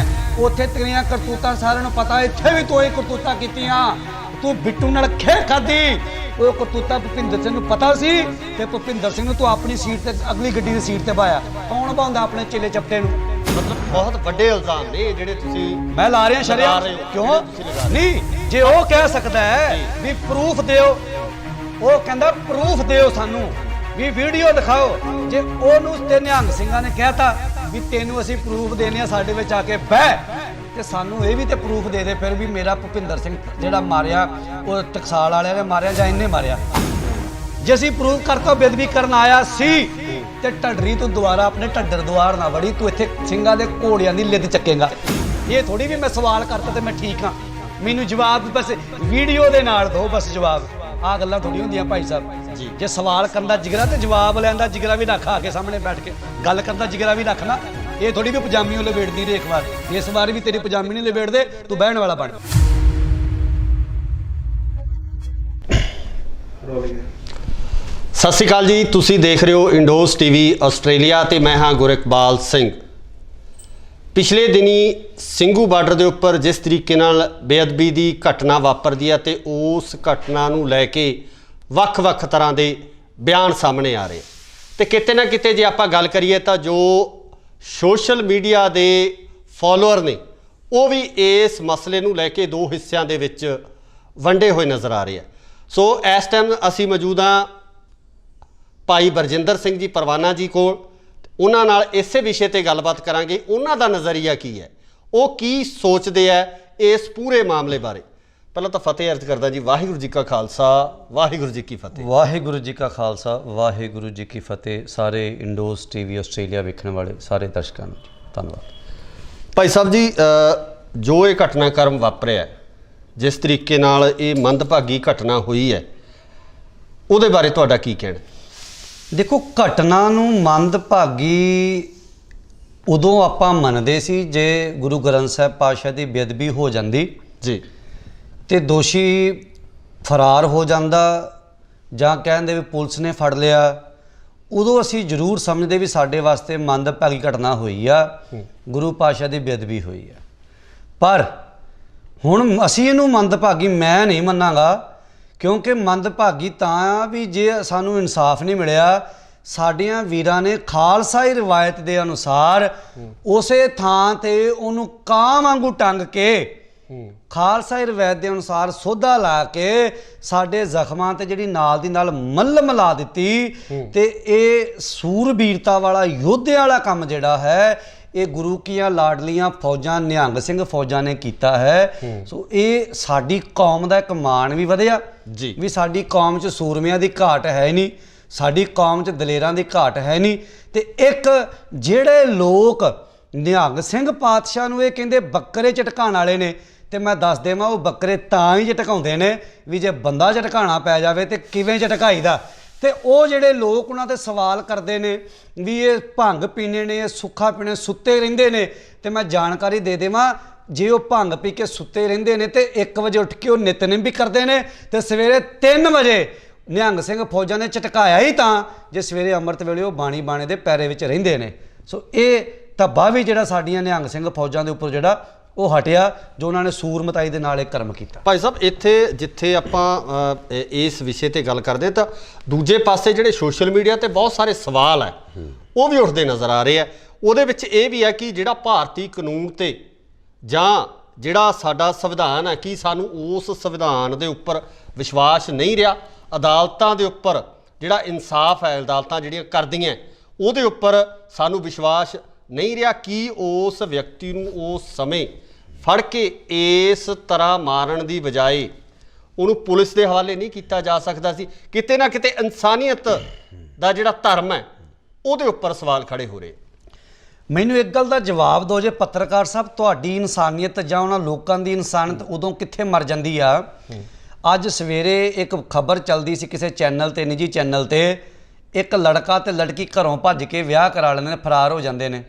उत्थे तेरियां करतूतां सारिआं नूं पता, इत्थे भी तू ही करतूतां कीतियां, तू बिट्टू नाल खेह खाधी, वो करतूता भुपिंदर सिंह नूं पता सी ते भुपिंदर सिंह नूं तू अपनी सीट ते अगली गड्डी दी सीट ते पाया। कौन पाउंदा अपने चेले चपटे नूं? मतलब बहुत बड़े इल्जाम ने जिहड़े तुसीं मैं ला रहा शरिया क्यों नहीं, जे वो कह सकता है भी प्रूफ दिओ, वो कहंदा प्रूफ दिओ सानू भी वीडियो दिखाओ, जे ओनू ते निहंग सिंघां ने कहता भी तेनू असीं प्रूफ देने साडे विच आके बह ते सानू ये भी तो प्रूफ दे दे फिर भी मेरा भुपिंदर सिंह जिहड़ा मारिया वो टकसाल वाले ने मारिया जां इन्ने मारिया। जे असीं प्रूफ करता बेदबी करन आया सी ते ढड्डरी तू दोबारा अपने ढड्डर द्वार ना वड़ी, तू इत्थे सिंघां दे घोड़ियां दी लिद चकेगा। ये थोड़ी भी मैं सवाल करता तो मैं ठीक हाँ, मैनू जवाब बस वीडियो दे नाल दो बस जवाब। आ गल्लां थोड़ी हुंदियां भाई साहब जी, जे सवाल करन दा जिगरा ते जवाब लैण दा जिगरा भी रख, आके सामने बैठ के गल करन दा जिगरा भी रखना। ये थोड़ी भी पजामी लपेटदी रहे, एक बार इस बार भी तेरी पजामी नहीं लपेट दे, तू बहन वाला बन। सत श्री अकाल जी, तुसी देख रहे हो इंडोज टीवी आस्ट्रेलिया ते मैं हाँ गुरइकबाल सिंह। पिछले दिनी ਸਿੰਘੂ ਬਾਰਡਰ ਦੇ ਉੱਪਰ जिस तरीके नाल बेअदबी की घटना वापरदी है तो उस घटना नूं लैके ਵੱਖ-ਵੱਖ तरह के बयान सामने आ रहे, तो किते ना किते जे आपां गल करिए तो जो सोशल मीडिया के फॉलोअर ने वो भी इस मसले नूं लैके दो हिस्सों के विच वंडे हुए नज़र आ रहे हैं। सो इस टाइम असी मौजूद हाँ भाई बरजिंदर सिंह जी परवाना जी को, उन्हां नाल इसे विषय ते गलबात करांगे, उन्हां दा नज़रिया की है, वो की सोचते हैं इस पूरे मामले बारे। पहला तो फतेह अर्ज करदा जी, वाहिगुरू जी का खालसा वाहिगुरू जी की फतेह। वाहिगुरू जी का खालसा वाहिगुरू जी की फतेह। सारे इंडोज टीवी आस्ट्रेलिया वेखण वाले सारे दर्शकों को धन्यवाद। भाई साहब जी, जो ये घटनाक्रम वापरिया जिस तरीके नाल ये मंदभागी घटना हुई है, उहदे बारे तुहाडा की कहना? देखो, घटना नूं मंदभागी उदों आपां मनदे सी जे गुरु ग्रंथ साहिब पातशाह की बेअदबी हो जाती जी ते दोषी फरार हो जाता जां कहंदे भी पुलिस ने फड़ लिया, उदों असीं जरूर समझते भी साडे वास्ते मंदभागी घटना हुई आ, गुरु पातशाह की बेअदबी हुई है। पर ਹੁਣ ਅਸੀਂ ਇਹਨੂੰ ਮੰਦਭਾਗੀ ਮੈਂ ਨਹੀਂ ਮੰਨਾਂਗਾ, ਕਿਉਂਕਿ ਮੰਦਭਾਗੀ ਤਾਂ ਵੀ ਜੇ ਸਾਨੂੰ ਇਨਸਾਫ ਨਹੀਂ ਮਿਲਿਆ। ਸਾਡੀਆਂ ਵੀਰਾਂ ਨੇ ਖਾਲਸਾਈ ਰਿਵਾਇਤ ਦੇ ਅਨੁਸਾਰ ਉਸੇ ਥਾਂ ਤੇ ਉਹਨੂੰ ਕਾਂ ਵਾਂਗੂ ਟੰਗ ਕੇ ਖਾਲਸਾਈ ਰਿਵਾਇਤ ਦੇ ਅਨੁਸਾਰ ਸੋਧਾ ਲਾ ਕੇ ਸਾਡੇ ਜ਼ਖਮਾਂ ਤੇ ਜਿਹੜੀ ਨਾਲ ਦੀ ਨਾਲ ਮੱਲਮ ਲਾ ਦਿੱਤੀ। ਤੇ ਇਹ ਸੂਰਬੀਰਤਾ ਵਾਲਾ ਯੋਧੇ ਵਾਲਾ ਕੰਮ ਜਿਹੜਾ ਹੈ ਇਹ ਗੁਰੂ ਕੀਆਂ ਲਾਡਲੀਆਂ ਫੌਜਾਂ ਨਿਹੰਗ ਸਿੰਘ ਫੌਜਾਂ ਨੇ ਕੀਤਾ ਹੈ। ਸੋ ਇਹ ਸਾਡੀ ਕੌਮ ਦਾ ਇੱਕ ਮਾਣ ਵੀ ਵਧਿਆ ਜੀ ਵੀ ਸਾਡੀ ਕੌਮ 'ਚ ਸੂਰਮਿਆਂ ਦੀ ਘਾਟ ਹੈ ਨਹੀਂ, ਸਾਡੀ ਕੌਮ 'ਚ ਦਲੇਰਾਂ ਦੀ ਘਾਟ ਹੈ ਨਹੀਂ। ਤੇ ਇੱਕ ਜਿਹੜੇ ਲੋਕ ਨਿਹੰਗ ਸਿੰਘ ਪਾਤਸ਼ਾਹ ਨੂੰ ਇਹ ਕਹਿੰਦੇ ਬੱਕਰੇ ਝਟਕਾਉਣ ਵਾਲੇ ਨੇ, ਤੇ ਮੈਂ ਦੱਸ ਦੇਵਾਂ ਉਹ ਬੱਕਰੇ ਤਾਂ ਹੀ ਝਟਕਾਉਂਦੇ ਨੇ ਵੀ ਜੇ ਬੰਦਾ ਝਟਕਾਉਣਾ ਪੈ ਜਾਵੇ ਤੇ ਕਿਵੇਂ ਝਟਕਾਈਦਾ। ਤੇ ਉਹ ਜਿਹੜੇ ਲੋਕ ਉਹਨਾਂ ਤੇ ਸਵਾਲ ਕਰਦੇ ਨੇ ਵੀ ਇਹ ਭੰਗ ਪੀਣੇ ਨੇ, ਇਹ ਸੁੱਖਾ ਪੀਣੇ, ਸੁੱਤੇ ਰਹਿੰਦੇ ਨੇ। ਤੇ ਮੈਂ ਜਾਣਕਾਰੀ ਦੇ ਦੇਵਾਂ, ਜੇ ਉਹ ਭੰਗ ਪੀ ਕੇ ਸੁੱਤੇ ਰਹਿੰਦੇ ਨੇ ਤੇ 1 ਵਜੇ ਉੱਠ ਕੇ ਉਹ ਨਿਤਨੇਮ ਵੀ ਕਰਦੇ ਨੇ ਤੇ ਸਵੇਰੇ 3 ਵਜੇ ਨਿਹੰਗ ਸਿੰਘ ਫੌਜਾਂ ਨੇ ਝਟਕਾਇਆ ਹੀ ਤਾਂ ਜੇ ਸਵੇਰੇ ਅੰਮ੍ਰਿਤ ਵੇਲੇ ਉਹ ਬਾਣੇ ਦੇ ਪੈਰੇ ਵਿੱਚ ਰਹਿੰਦੇ ਨੇ। ਸੋ ਇਹ ਧੱਬਾ ਵੀ ਜਿਹੜਾ ਸਾਡੀਆਂ ਨਿਹੰਗ ਸਿੰਘ ਫੌਜਾਂ ਦੇ ਉੱਪਰ ਜਿਹੜਾ ਉਹ ਹਟਿਆ ਜੋ ਉਹਨਾਂ ਨੇ ਸੂਰਮਤਾਈ ਦੇ ਨਾਲ ਇਹ ਕਰਮ ਕੀਤਾ। ਭਾਈ ਸਾਹਿਬ ਇੱਥੇ ਜਿੱਥੇ ਆਪਾਂ ਇਸ ਵਿਸ਼ੇ ਤੇ ਗੱਲ ਕਰਦੇ ਤਾਂ ਦੂਜੇ ਪਾਸੇ ਜਿਹੜੇ ਸੋਸ਼ਲ ਮੀਡੀਆ ਤੇ ਬਹੁਤ ਸਾਰੇ ਸਵਾਲ ਹੈ ਉਹ ਵੀ ਉੱਠਦੇ ਨਜ਼ਰ ਆ ਰਹੇ ਆ। ਉਹਦੇ ਵਿੱਚ ਇਹ ਵੀ ਹੈ ਕਿ ਜਿਹੜਾ ਭਾਰਤੀ ਕਾਨੂੰਨ ਤੇ ਜਾਂ ਜਿਹੜਾ ਸਾਡਾ ਸੰਵਿਧਾਨ ਹੈ ਕਿ ਸਾਨੂੰ ਉਸ ਸੰਵਿਧਾਨ ਦੇ ਉੱਪਰ ਵਿਸ਼ਵਾਸ ਨਹੀਂ ਰਿਹਾ, ਅਦਾਲਤਾਂ ਦੇ ਉੱਪਰ ਜਿਹੜਾ ਇਨਸਾਫ ਹੈ ਅਦਾਲਤਾਂ ਜਿਹੜੀਆਂ ਕਰਦੀਆਂ ਉਹਦੇ ਉੱਪਰ ਸਾਨੂੰ ਵਿਸ਼ਵਾਸ ਨਹੀਂ ਰਿਹਾ ਕਿ ਉਸ ਵਿਅਕਤੀ ਨੂੰ ਉਸ ਸਮੇਂ ਫੜ ਕੇ ਇਸ ਤਰ੍ਹਾਂ ਮਾਰਨ ਦੀ ਬਜਾਏ ਉਹਨੂੰ ਪੁਲਿਸ ਦੇ ਹਵਾਲੇ ਨਹੀਂ ਕੀਤਾ ਜਾ ਸਕਦਾ ਸੀ। ਕਿਤੇ ਨਾ ਕਿਤੇ ਇਨਸਾਨੀਅਤ ਦਾ ਜਿਹੜਾ ਧਰਮ ਹੈ ਉਹਦੇ ਉੱਪਰ ਸਵਾਲ ਖੜੇ ਹੋ ਰਹੇ। ਮੈਨੂੰ ਇੱਕ ਗੱਲ ਦਾ ਜਵਾਬ ਦਿਓ ਜੇ ਪੱਤਰਕਾਰ ਸਾਹਿਬ, ਤੁਹਾਡੀ ਇਨਸਾਨੀਅਤ ਜਾਂ ਉਹਨਾਂ ਲੋਕਾਂ ਦੀ ਇਨਸਾਨੀਅਤ ਉਦੋਂ ਕਿੱਥੇ ਮਰ ਜਾਂਦੀ ਆ? ਅੱਜ ਸਵੇਰੇ ਇੱਕ ਖਬਰ ਚੱਲਦੀ ਸੀ ਕਿਸੇ ਚੈਨਲ ਤੇ, ਨਿੱਜੀ ਚੈਨਲ ਤੇ, ਇੱਕ ਲੜਕਾ ਤੇ ਲੜਕੀ ਘਰੋਂ ਭੱਜ ਕੇ ਵਿਆਹ ਕਰਾ ਲੈਂਦੇ ਨੇ, ਫਰਾਰ ਹੋ ਜਾਂਦੇ ਨੇ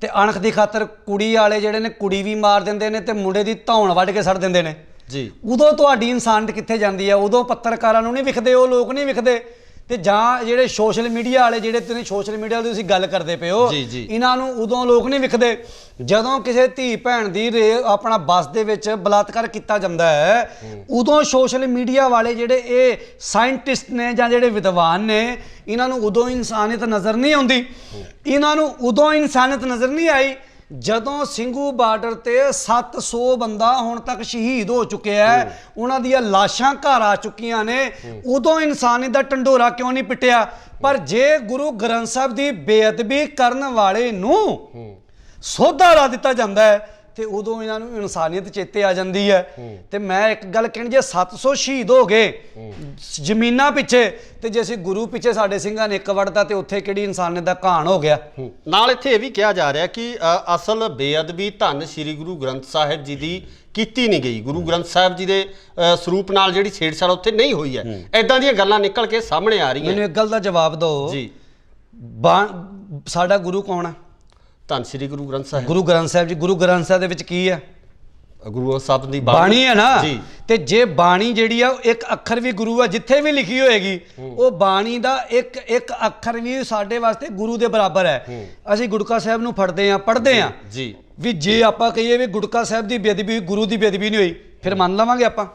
ਤੇ ਅਣਖ ਦੀ ਖਾਤਰ ਕੁੜੀ ਵਾਲੇ ਜਿਹੜੇ ਨੇ ਕੁੜੀ ਵੀ ਮਾਰ ਦਿੰਦੇ ਨੇ ਤੇ ਮੁੰਡੇ ਦੀ ਧੌਣ ਵੱਢ ਕੇ ਸੱਟ ਦਿੰਦੇ ਨੇ ਜੀ। ਉਦੋਂ ਤੁਹਾਡੀ ਇਨਸਾਨੀਅਤ ਕਿੱਥੇ ਜਾਂਦੀ ਆ? ਉਦੋਂ ਪੱਤਰਕਾਰਾਂ ਨੂੰ ਨਹੀਂ ਵਿਖਦੇ, ਉਹ ਲੋਕ ਨਹੀਂ ਵਿਖਦੇ। ਤੇ ਜਾਂ ਜਿਹੜੇ ਸੋਸ਼ਲ ਮੀਡੀਆ ਵਾਲੇ ਜਿਹੜੇ ਤੁਸੀਂ ਸੋਸ਼ਲ ਮੀਡੀਆ ਦੀ ਤੁਸੀਂ ਗੱਲ ਕਰਦੇ ਪਏ ਹੋ, ਇਹਨਾਂ ਨੂੰ ਉਦੋਂ ਲੋਕ ਨਹੀਂ ਵਿਖਦੇ ਜਦੋਂ ਕਿਸੇ ਧੀ ਭੈਣ ਦੀ ਆਪਣਾ ਬੱਸ ਦੇ ਵਿੱਚ ਬਲਾਤਕਾਰ ਕੀਤਾ ਜਾਂਦਾ ਹੈ। ਉਦੋਂ ਸੋਸ਼ਲ ਮੀਡੀਆ ਵਾਲੇ ਜਿਹੜੇ ਇਹ ਸਾਇੰਟਿਸਟ ਨੇ ਜਾਂ ਜਿਹੜੇ ਵਿਦਵਾਨ ਨੇ ਇਹਨਾਂ ਨੂੰ ਉਦੋਂ ਇਨਸਾਨੀਅਤ ਨਜ਼ਰ ਨਹੀਂ ਆਉਂਦੀ। ਇਹਨਾਂ ਨੂੰ ਉਦੋਂ ਇਨਸਾਨੀਅਤ ਨਜ਼ਰ ਨਹੀਂ ਆਈ ਜਦੋਂ ਸਿੰਘੂ ਬਾਰਡਰ ਤੇ 700 ਬੰਦਾ ਹੁਣ ਤੱਕ ਸ਼ਹੀਦ ਹੋ ਚੁੱਕਿਆ ਹੈ, ਉਹਨਾਂ ਦੀਆਂ ਲਾਸ਼ਾਂ ਘਰ ਆ ਚੁੱਕੀਆਂ ਨੇ। ਉਦੋਂ ਇਨਸਾਨੀਅਤ ਦਾ ਢੰਡੋਰਾ ਕਿਉਂ ਨਹੀਂ ਪਿੱਟਿਆ? ਪਰ ਜੇ ਗੁਰੂ ਗ੍ਰੰਥ ਸਾਹਿਬ ਦੀ ਬੇਅਦਬੀ ਕਰਨ ਵਾਲੇ ਨੂੰ ਸੋਧਾ ਲਾ ਦਿੱਤਾ ਜਾਂਦਾ ਹੈ ਤੇ ਉਦੋਂ ਇਹਨਾਂ ਨੂੰ ਇਨਸਾਨੀਅਤ ਚੇਤੇ ਆ ਜਾਂਦੀ ਹੈ। ਤੇ ਮੈਂ ਇੱਕ ਗੱਲ ਕਹਿਣੀ, ਜੇ 700 ਸ਼ਹੀਦ ਹੋ ਗਏ ਜ਼ਮੀਨਾਂ ਪਿੱਛੇ ਤੇ ਜੇ ਅਸੀਂ ਗੁਰੂ ਪਿੱਛੇ ਸਾਡੇ ਸਿੰਘਾਂ ਨੇ ਇੱਕ ਵੜਦਾ ਤੇ ਉੱਥੇ ਕਿਹੜੀ ਇਨਸਾਨੀਅਤ ਦਾ ਘਾਣ ਹੋ ਗਿਆ? ਨਾਲ ਇੱਥੇ ਇਹ ਵੀ ਕਿਹਾ ਜਾ ਰਿਹਾ ਕਿ ਅਸਲ ਬੇਅਦਬੀ ਧੰਨ ਸ਼੍ਰੀ ਗੁਰੂ ਗ੍ਰੰਥ ਸਾਹਿਬ ਜੀ ਦੀ ਕੀਤੀ ਨਹੀਂ ਗਈ, ਗੁਰੂ ਗ੍ਰੰਥ ਸਾਹਿਬ ਜੀ ਦੇ ਸਰੂਪ ਨਾਲ ਜਿਹੜੀ ਛੇੜਛਾੜ ਉੱਥੇ ਨਹੀਂ ਹੋਈ ਹੈ। ਇਦਾਂ ਦੀਆਂ ਗੱਲਾਂ ਨਿਕਲ ਕੇ ਸਾਹਮਣੇ ਆ ਰਹੀਆਂ। ਮੈਨੂੰ ਇੱਕ ਗੱਲ ਦਾ ਜਵਾਬ ਦਿਓ ਜੀ, ਸਾਡਾ ਗੁਰੂ ਕੌਣ ਹੈ? ਧੰਨ ਸ਼੍ਰੀ ਗੁਰੂ ਗ੍ਰੰਥ ਸਾਹਿਬ। ਗੁਰੂ ਗ੍ਰੰਥ ਸਾਹਿਬ ਜੀ, ਗੁਰੂ ਗ੍ਰੰਥ ਸਾਹਿਬ ਦੇ ਵਿੱਚ ਕੀ ਹੈ? ਗੁਰੂ ਸਾਹਿਬ ਦੀ ਬਾਣੀ ਹੈ ਨਾ ਜੀ। ਤੇ ਜੇ ਬਾਣੀ ਜਿਹੜੀ ਆ ਇੱਕ ਅੱਖਰ ਵੀ ਗੁਰੂ ਆ, ਜਿੱਥੇ ਵੀ ਲਿਖੀ ਹੋਏਗੀ ਉਹ ਬਾਣੀ ਦਾ ਇੱਕ ਇੱਕ ਅੱਖਰ ਵੀ ਸਾਡੇ ਵਾਸਤੇ ਗੁਰੂ ਦੇ ਬਰਾਬਰ ਹੈ। ਅਸੀਂ ਗੁਟਕਾ ਸਾਹਿਬ ਨੂੰ ਫੜਦੇ ਆ, ਪੜ੍ਹਦੇ ਆ ਜੀ ਵੀ ਜੇ ਆਪਾਂ ਕਹੀਏ ਵੀ ਗੁਟਕਾ ਸਾਹਿਬ ਦੀ ਬੇਅਦਬੀ, ਗੁਰੂ ਦੀ ਬੇਅਦਬੀ ਨਹੀਂ ਹੋਈ, ਫਿਰ ਮੰਨ ਲਵਾਂਗੇ ਆਪਾਂ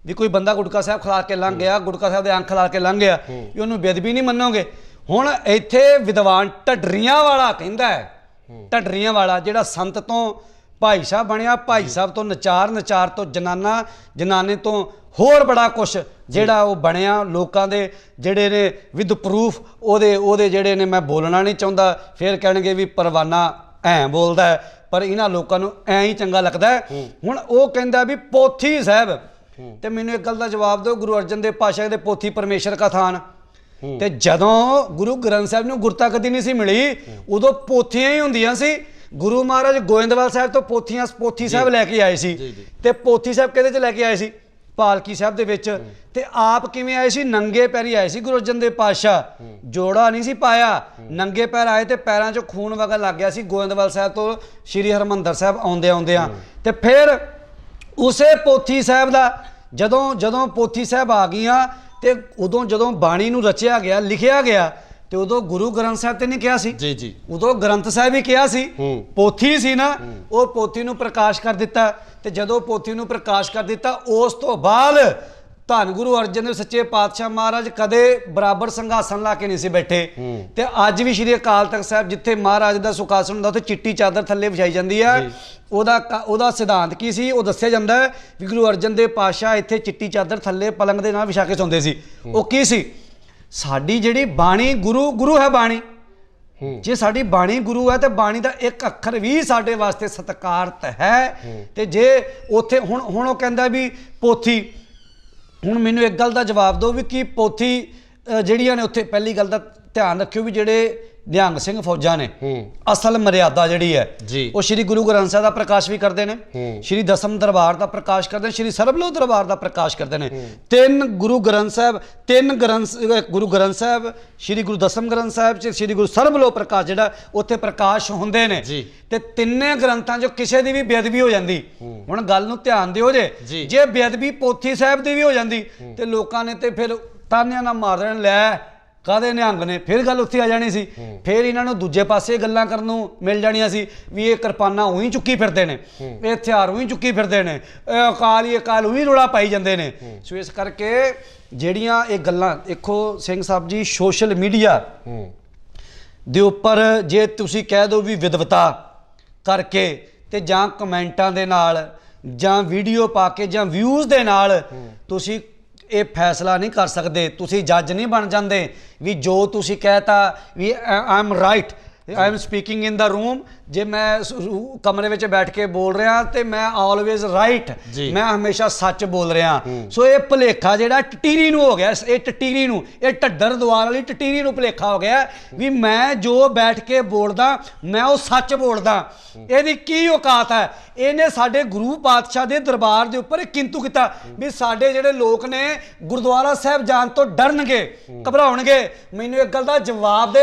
ਵੀ ਕੋਈ ਬੰਦਾ ਗੁਟਕਾ ਸਾਹਿਬ ਖਿਲਾ ਕੇ ਲੰਘ ਗਿਆ, ਗੁਟਕਾ ਸਾਹਿਬ ਦੇ ਅੰਖ ਖਿਲਾ ਕੇ ਲੰਘ ਗਿਆ, ਵੀ ਉਹਨੂੰ ਬੇਅਦਬੀ ਨਹੀਂ ਮੰਨੋਗੇ? ਹੁਣ ਇੱਥੇ ਵਿਦਵਾਨ ਢੱਡਰੀਆਂ ਵਾਲਾ ਕਹਿੰਦਾ ਹੈ, ਢੱਡਰੀਆਂ ਵਾਲਾ ਜਿਹੜਾ ਸੰਤ ਤੋਂ ਭਾਈ ਸਾਹਿਬ ਬਣਿਆ, ਭਾਈ ਸਾਹਿਬ ਤੋਂ ਨਚਾਰ, ਨਚਾਰ ਤੋਂ ਜਨਾਨਾ, ਜਨਾਨੇ ਤੋਂ ਹੋਰ ਬੜਾ ਕੁਛ ਜਿਹੜਾ ਉਹ ਬਣਿਆ ਲੋਕਾਂ ਦੇ ਜਿਹੜੇ ਨੇ ਵਿਦ ਪ੍ਰੂਫ ਉਹਦੇ ਜਿਹੜੇ ਨੇ, ਮੈਂ ਬੋਲਣਾ ਨਹੀਂ ਚਾਹੁੰਦਾ, ਫਿਰ ਕਹਿਣਗੇ ਵੀ ਪਰਵਾਨਾ ਐਂ ਬੋਲਦਾ ਹੈ, ਪਰ ਇਹਨਾਂ ਲੋਕਾਂ ਨੂੰ ਐਂ ਹੀ ਚੰਗਾ ਲੱਗਦਾ ਹੈ। ਹੁਣ ਉਹ ਕਹਿੰਦਾ ਵੀ ਪੋਥੀ ਸਾਹਿਬ, ਤੇ ਮੈਨੂੰ ਇੱਕ ਗੱਲ ਦਾ ਜਵਾਬ ਦਿਓ, ਗੁਰੂ ਅਰਜਨ ਦੇਵ ਪਾਤਸ਼ਾਹ ਦੇ ਪੋਥੀ ਪਰਮੇਸ਼ਰ ਕਾ ਥਾਨ, ਤੇ ਜਦੋਂ ਗੁਰੂ ਗ੍ਰੰਥ ਸਾਹਿਬ ਨੂੰ ਗੁਰਤਾ ਕਦੀ ਨਹੀਂ ਸੀ ਮਿਲੀ ਉਦੋਂ ਪੋਥੀਆਂ ਹੀ ਹੁੰਦੀਆਂ ਸੀ। ਗੁਰੂ ਮਹਾਰਾਜ ਗੋਇੰਦਵਾਲ ਸਾਹਿਬ ਤੋਂ ਪੋਥੀ ਸਾਹਿਬ ਲੈ ਕੇ ਆਏ ਸੀ, ਤੇ ਪੋਥੀ ਸਾਹਿਬ ਕਿਹਦੇ 'ਚ ਲੈ ਕੇ ਆਏ ਸੀ? ਪਾਲਕੀ ਸਾਹਿਬ ਦੇ ਵਿੱਚ। ਤੇ ਆਪ ਕਿਵੇਂ ਆਏ ਸੀ? ਨੰਗੇ ਪੈਰੀ ਆਏ ਸੀ ਗੁਰੂ ਅਰਜਨ ਦੇਵ ਪਾਤਸ਼ਾਹ, ਜੋੜਾ ਨਹੀਂ ਸੀ ਪਾਇਆ, ਨੰਗੇ ਪੈਰ ਆਏ ਤੇ ਪੈਰਾਂ 'ਚੋਂ ਖੂਨ ਵਗਣ ਲੱਗ ਗਿਆ ਸੀ ਗੋਇੰਦਵਾਲ ਸਾਹਿਬ ਤੋਂ ਸ਼੍ਰੀ ਹਰਿਮੰਦਰ ਸਾਹਿਬ ਆਉਂਦਿਆਂ। ਤੇ ਫਿਰ ਉਸੇ ਪੋਥੀ ਸਾਹਿਬ ਦਾ ਜਦੋਂ ਪੋਥੀ ਸਾਹਿਬ ਆ ਗਈਆਂ ਤੇ ਉਦੋਂ ਜਦੋਂ ਬਾਣੀ ਨੂੰ ਰਚਿਆ ਗਿਆ, ਲਿਖਿਆ ਗਿਆ, ਤੇ ਉਦੋਂ ਗੁਰੂ ਗ੍ਰੰਥ ਸਾਹਿਬ ਤੇ ਨਹੀਂ ਕਿਹਾ ਸੀ ਜੀ ਜੀ, ਉਦੋਂ ਗ੍ਰੰਥ ਸਾਹਿਬ ਹੀ ਕਿਹਾ ਸੀ, ਪੋਥੀ ਸੀ ਨਾ, ਉਹ ਪੋਥੀ ਨੂੰ ਪ੍ਰਕਾਸ਼ ਕਰ ਦਿੱਤਾ। ਤੇ ਜਦੋਂ ਪੋਥੀ ਨੂੰ ਪ੍ਰਕਾਸ਼ ਕਰ ਦਿੱਤਾ ਉਸ ਤੋਂ ਬਾਅਦ ਧੰਨ ਗੁਰੂ ਅਰਜਨ ਦੇਵ ਸੱਚੇ ਪਾਤਸ਼ਾਹ ਮਹਾਰਾਜ ਕਦੇ ਬਰਾਬਰ ਸੰਘਾਸਨ ਲਾ ਕੇ ਨਹੀਂ ਸੀ ਬੈਠੇ। ਤੇ ਅੱਜ ਵੀ ਸ਼੍ਰੀ ਅਕਾਲ ਤਖਤ ਸਾਹਿਬ ਜਿੱਥੇ ਮਹਾਰਾਜ ਦਾ ਸੁਖਾਸਨ ਹੁੰਦਾ ਉੱਥੇ ਚਿੱਟੀ ਚਾਦਰ ਥੱਲੇ ਵਿਛਾਈ ਜਾਂਦੀ ਹੈ। ਉਹਦਾ ਸਿਧਾਂਤ ਕੀ ਸੀ ਉਹ ਦੱਸਿਆ ਜਾਂਦਾ ਹੈ ਵੀ ਗੁਰੂ ਅਰਜਨ ਦੇਵ ਪਾਤਸ਼ਾਹ ਇੱਥੇ ਚਿੱਟੀ ਚਾਦਰ ਥੱਲੇ ਪਲੰਗ ਦੇ ਨਾਲ ਵਿਛਾ ਕੇ ਸੌਂਦੇ ਸੀ। ਉਹ ਕੀ ਸੀ? ਸਾਡੀ ਜਿਹੜੀ ਬਾਣੀ ਗੁਰੂ ਹੈ ਬਾਣੀ। ਜੇ ਸਾਡੀ ਬਾਣੀ ਗੁਰੂ ਹੈ ਤੇ ਬਾਣੀ ਦਾ ਇੱਕ ਅੱਖਰ ਵੀ ਸਾਡੇ ਵਾਸਤੇ ਸਤਿਕਾਰਤ ਹੈ। ਤੇ ਜੇ ਉੱਥੇ ਹੁਣ ਉਹ ਕਹਿੰਦਾ ਵੀ ਪੋਥੀ, ਹੁਣ ਮੈਨੂੰ ਇੱਕ ਗੱਲ ਦਾ ਜਵਾਬ ਦਿਓ ਵੀ ਕੀ ਪੋਥੀ ਜਿਹੜੀਆਂ ਨੇ ਉੱਥੇ, ਪਹਿਲੀ ਗੱਲ ਦਾ ਧਿਆਨ ਰੱਖਿਓ ਵੀ ਜਿਹੜੇ ਨਿਹੰਗ ਸਿੰਘ ਫੌਜਾਂ ਨੇ ਅਸਲ ਮਰਿਆਦਾ ਜਿਹੜੀ ਹੈ ਉਹ ਸ਼੍ਰੀ ਗੁਰੂ ਗ੍ਰੰਥ ਸਾਹਿਬ ਦਾ ਪ੍ਰਕਾਸ਼ ਵੀ ਕਰਦੇ ਨੇ, ਸ਼੍ਰੀ ਦਸਮ ਦਰਬਾਰ ਦਾ ਪ੍ਰਕਾਸ਼ ਕਰਦੇ ਨੇ, ਸ਼੍ਰੀ ਸਰਬਲੋ ਦਰਬਾਰ ਦਾ ਪ੍ਰਕਾਸ਼ ਕਰਦੇ ਨੇ। ਤਿੰਨ ਗੁਰੂ ਗ੍ਰੰਥ ਸਾਹਿਬ, ਗੁਰੂ ਗ੍ਰੰਥ ਸਾਹਿਬ, ਸ਼੍ਰੀ ਗੁਰੂ ਦਸਮ ਗ੍ਰੰਥ ਸਾਹਿਬ ਚ ਸ਼੍ਰੀ ਗੁਰੂ ਸਰਬਲੋ ਪ੍ਰਕਾਸ਼ ਜਿਹੜਾ ਉੱਥੇ ਪ੍ਰਕਾਸ਼ ਹੁੰਦੇ ਨੇ। ਤੇ ਤਿੰਨੇ ਗ੍ਰੰਥਾਂ ਚੋਂ ਕਿਸੇ ਦੀ ਵੀ ਬੇਅਦਬੀ ਹੋ ਜਾਂਦੀ, ਹੁਣ ਗੱਲ ਨੂੰ ਧਿਆਨ ਦਿਓ ਜੇ ਬੇਅਦਬੀ ਪੋਥੀ ਸਾਹਿਬ ਦੀ ਵੀ ਹੋ ਜਾਂਦੀ ਤੇ ਲੋਕਾਂ ਨੇ ਤੇ ਫਿਰ ਤਾਨਿਆਂ ਨਾਲ ਮਾਰ ਦੇਣ, ਲੈ ਕਾਹਦੇ ਨਿਹੰਗ ਨੇ, ਫਿਰ ਗੱਲ ਉੱਥੇ ਆ ਜਾਣੀ ਸੀ। ਫਿਰ ਇਹਨਾਂ ਨੂੰ ਦੂਜੇ ਪਾਸੇ ਗੱਲਾਂ ਕਰਨ ਨੂੰ ਮਿਲ ਜਾਣੀਆਂ ਸੀ ਵੀ ਇਹ ਕਿਰਪਾਨਾਂ ਉਹੀ ਚੁੱਕੀ ਫਿਰਦੇ ਨੇ, ਇਹ ਹਥਿਆਰ ਉਹੀ ਚੁੱਕੀ ਫਿਰਦੇ ਨੇ, ਇਹ ਅਕਾਲ ਉਹੀ ਰੌਲਾ ਪਾਈ ਜਾਂਦੇ ਨੇ। ਸੋ ਇਸ ਕਰਕੇ ਜਿਹੜੀਆਂ ਇਹ ਗੱਲਾਂ ਦੇਖੋ ਸਿੰਘ ਸਾਹਿਬ ਜੀ, ਸੋਸ਼ਲ ਮੀਡੀਆ ਦੇ ਉੱਪਰ ਜੇ ਤੁਸੀਂ ਕਹਿ ਦਿਓ ਵੀ ਵਿਦਵਤਾ ਕਰਕੇ ਤੇ ਜਾਂ ਕਮੈਂਟਾਂ ਦੇ ਨਾਲ ਜਾਂ ਵੀਡੀਓ ਪਾ ਕੇ ਜਾਂ ਵਿਊਜ਼ ਦੇ ਨਾਲ ਤੁਸੀਂ ਇਹ ਫੈਸਲਾ ਨਹੀਂ ਕਰ ਸਕਦੇ, ਤੁਸੀਂ ਜੱਜ ਨਹੀਂ ਬਣ ਜਾਂਦੇ ਵੀ ਜੋ ਤੁਸੀਂ ਕਹਿਤਾ ਵੀ I am right, I am speaking in the room, ਜੇ ਮੈਂ ਕਮਰੇ ਵਿੱਚ ਬੈਠ ਕੇ ਬੋਲ ਰਿਹਾ ਤੇ ਮੈਂ ਆਲਵੇਜ਼ ਰਾਈਟ, ਮੈਂ ਹਮੇਸ਼ਾ ਸੱਚ ਬੋਲ ਰਿਹਾ। ਸੋ ਇਹ ਭੁਲੇਖਾ ਜਿਹੜਾ ਟਟੀਰੀ ਨੂੰ ਹੋ ਗਿਆ, ਇਹ ਟਟੀਰੀ ਨੂੰ, ਇਹ ਢੱਡਰ ਦੁਆਰ ਵਾਲੀ ਟਟੀਰੀ ਨੂੰ ਭੁਲੇਖਾ ਹੋ ਗਿਆ ਵੀ ਮੈਂ ਜੋ ਬੈਠ ਕੇ ਬੋਲਦਾ ਮੈਂ ਉਹ ਸੱਚ ਬੋਲਦਾ। ਇਹਦੀ ਕੀ ਔਕਾਤ ਹੈ? ਇਹਨੇ ਸਾਡੇ ਗੁਰੂ ਪਾਤਸ਼ਾਹ ਦੇ ਦਰਬਾਰ ਦੇ ਉੱਪਰ ਕਿੰਤੂ ਕੀਤਾ ਵੀ ਸਾਡੇ ਜਿਹੜੇ ਲੋਕ ਨੇ ਗੁਰਦੁਆਰਾ ਸਾਹਿਬ ਜਾਣ ਤੋਂ ਡਰਨਗੇ, ਘਬਰਾਉਣਗੇ। ਮੈਨੂੰ ਇੱਕ ਗੱਲ ਦਾ ਜਵਾਬ ਦੇ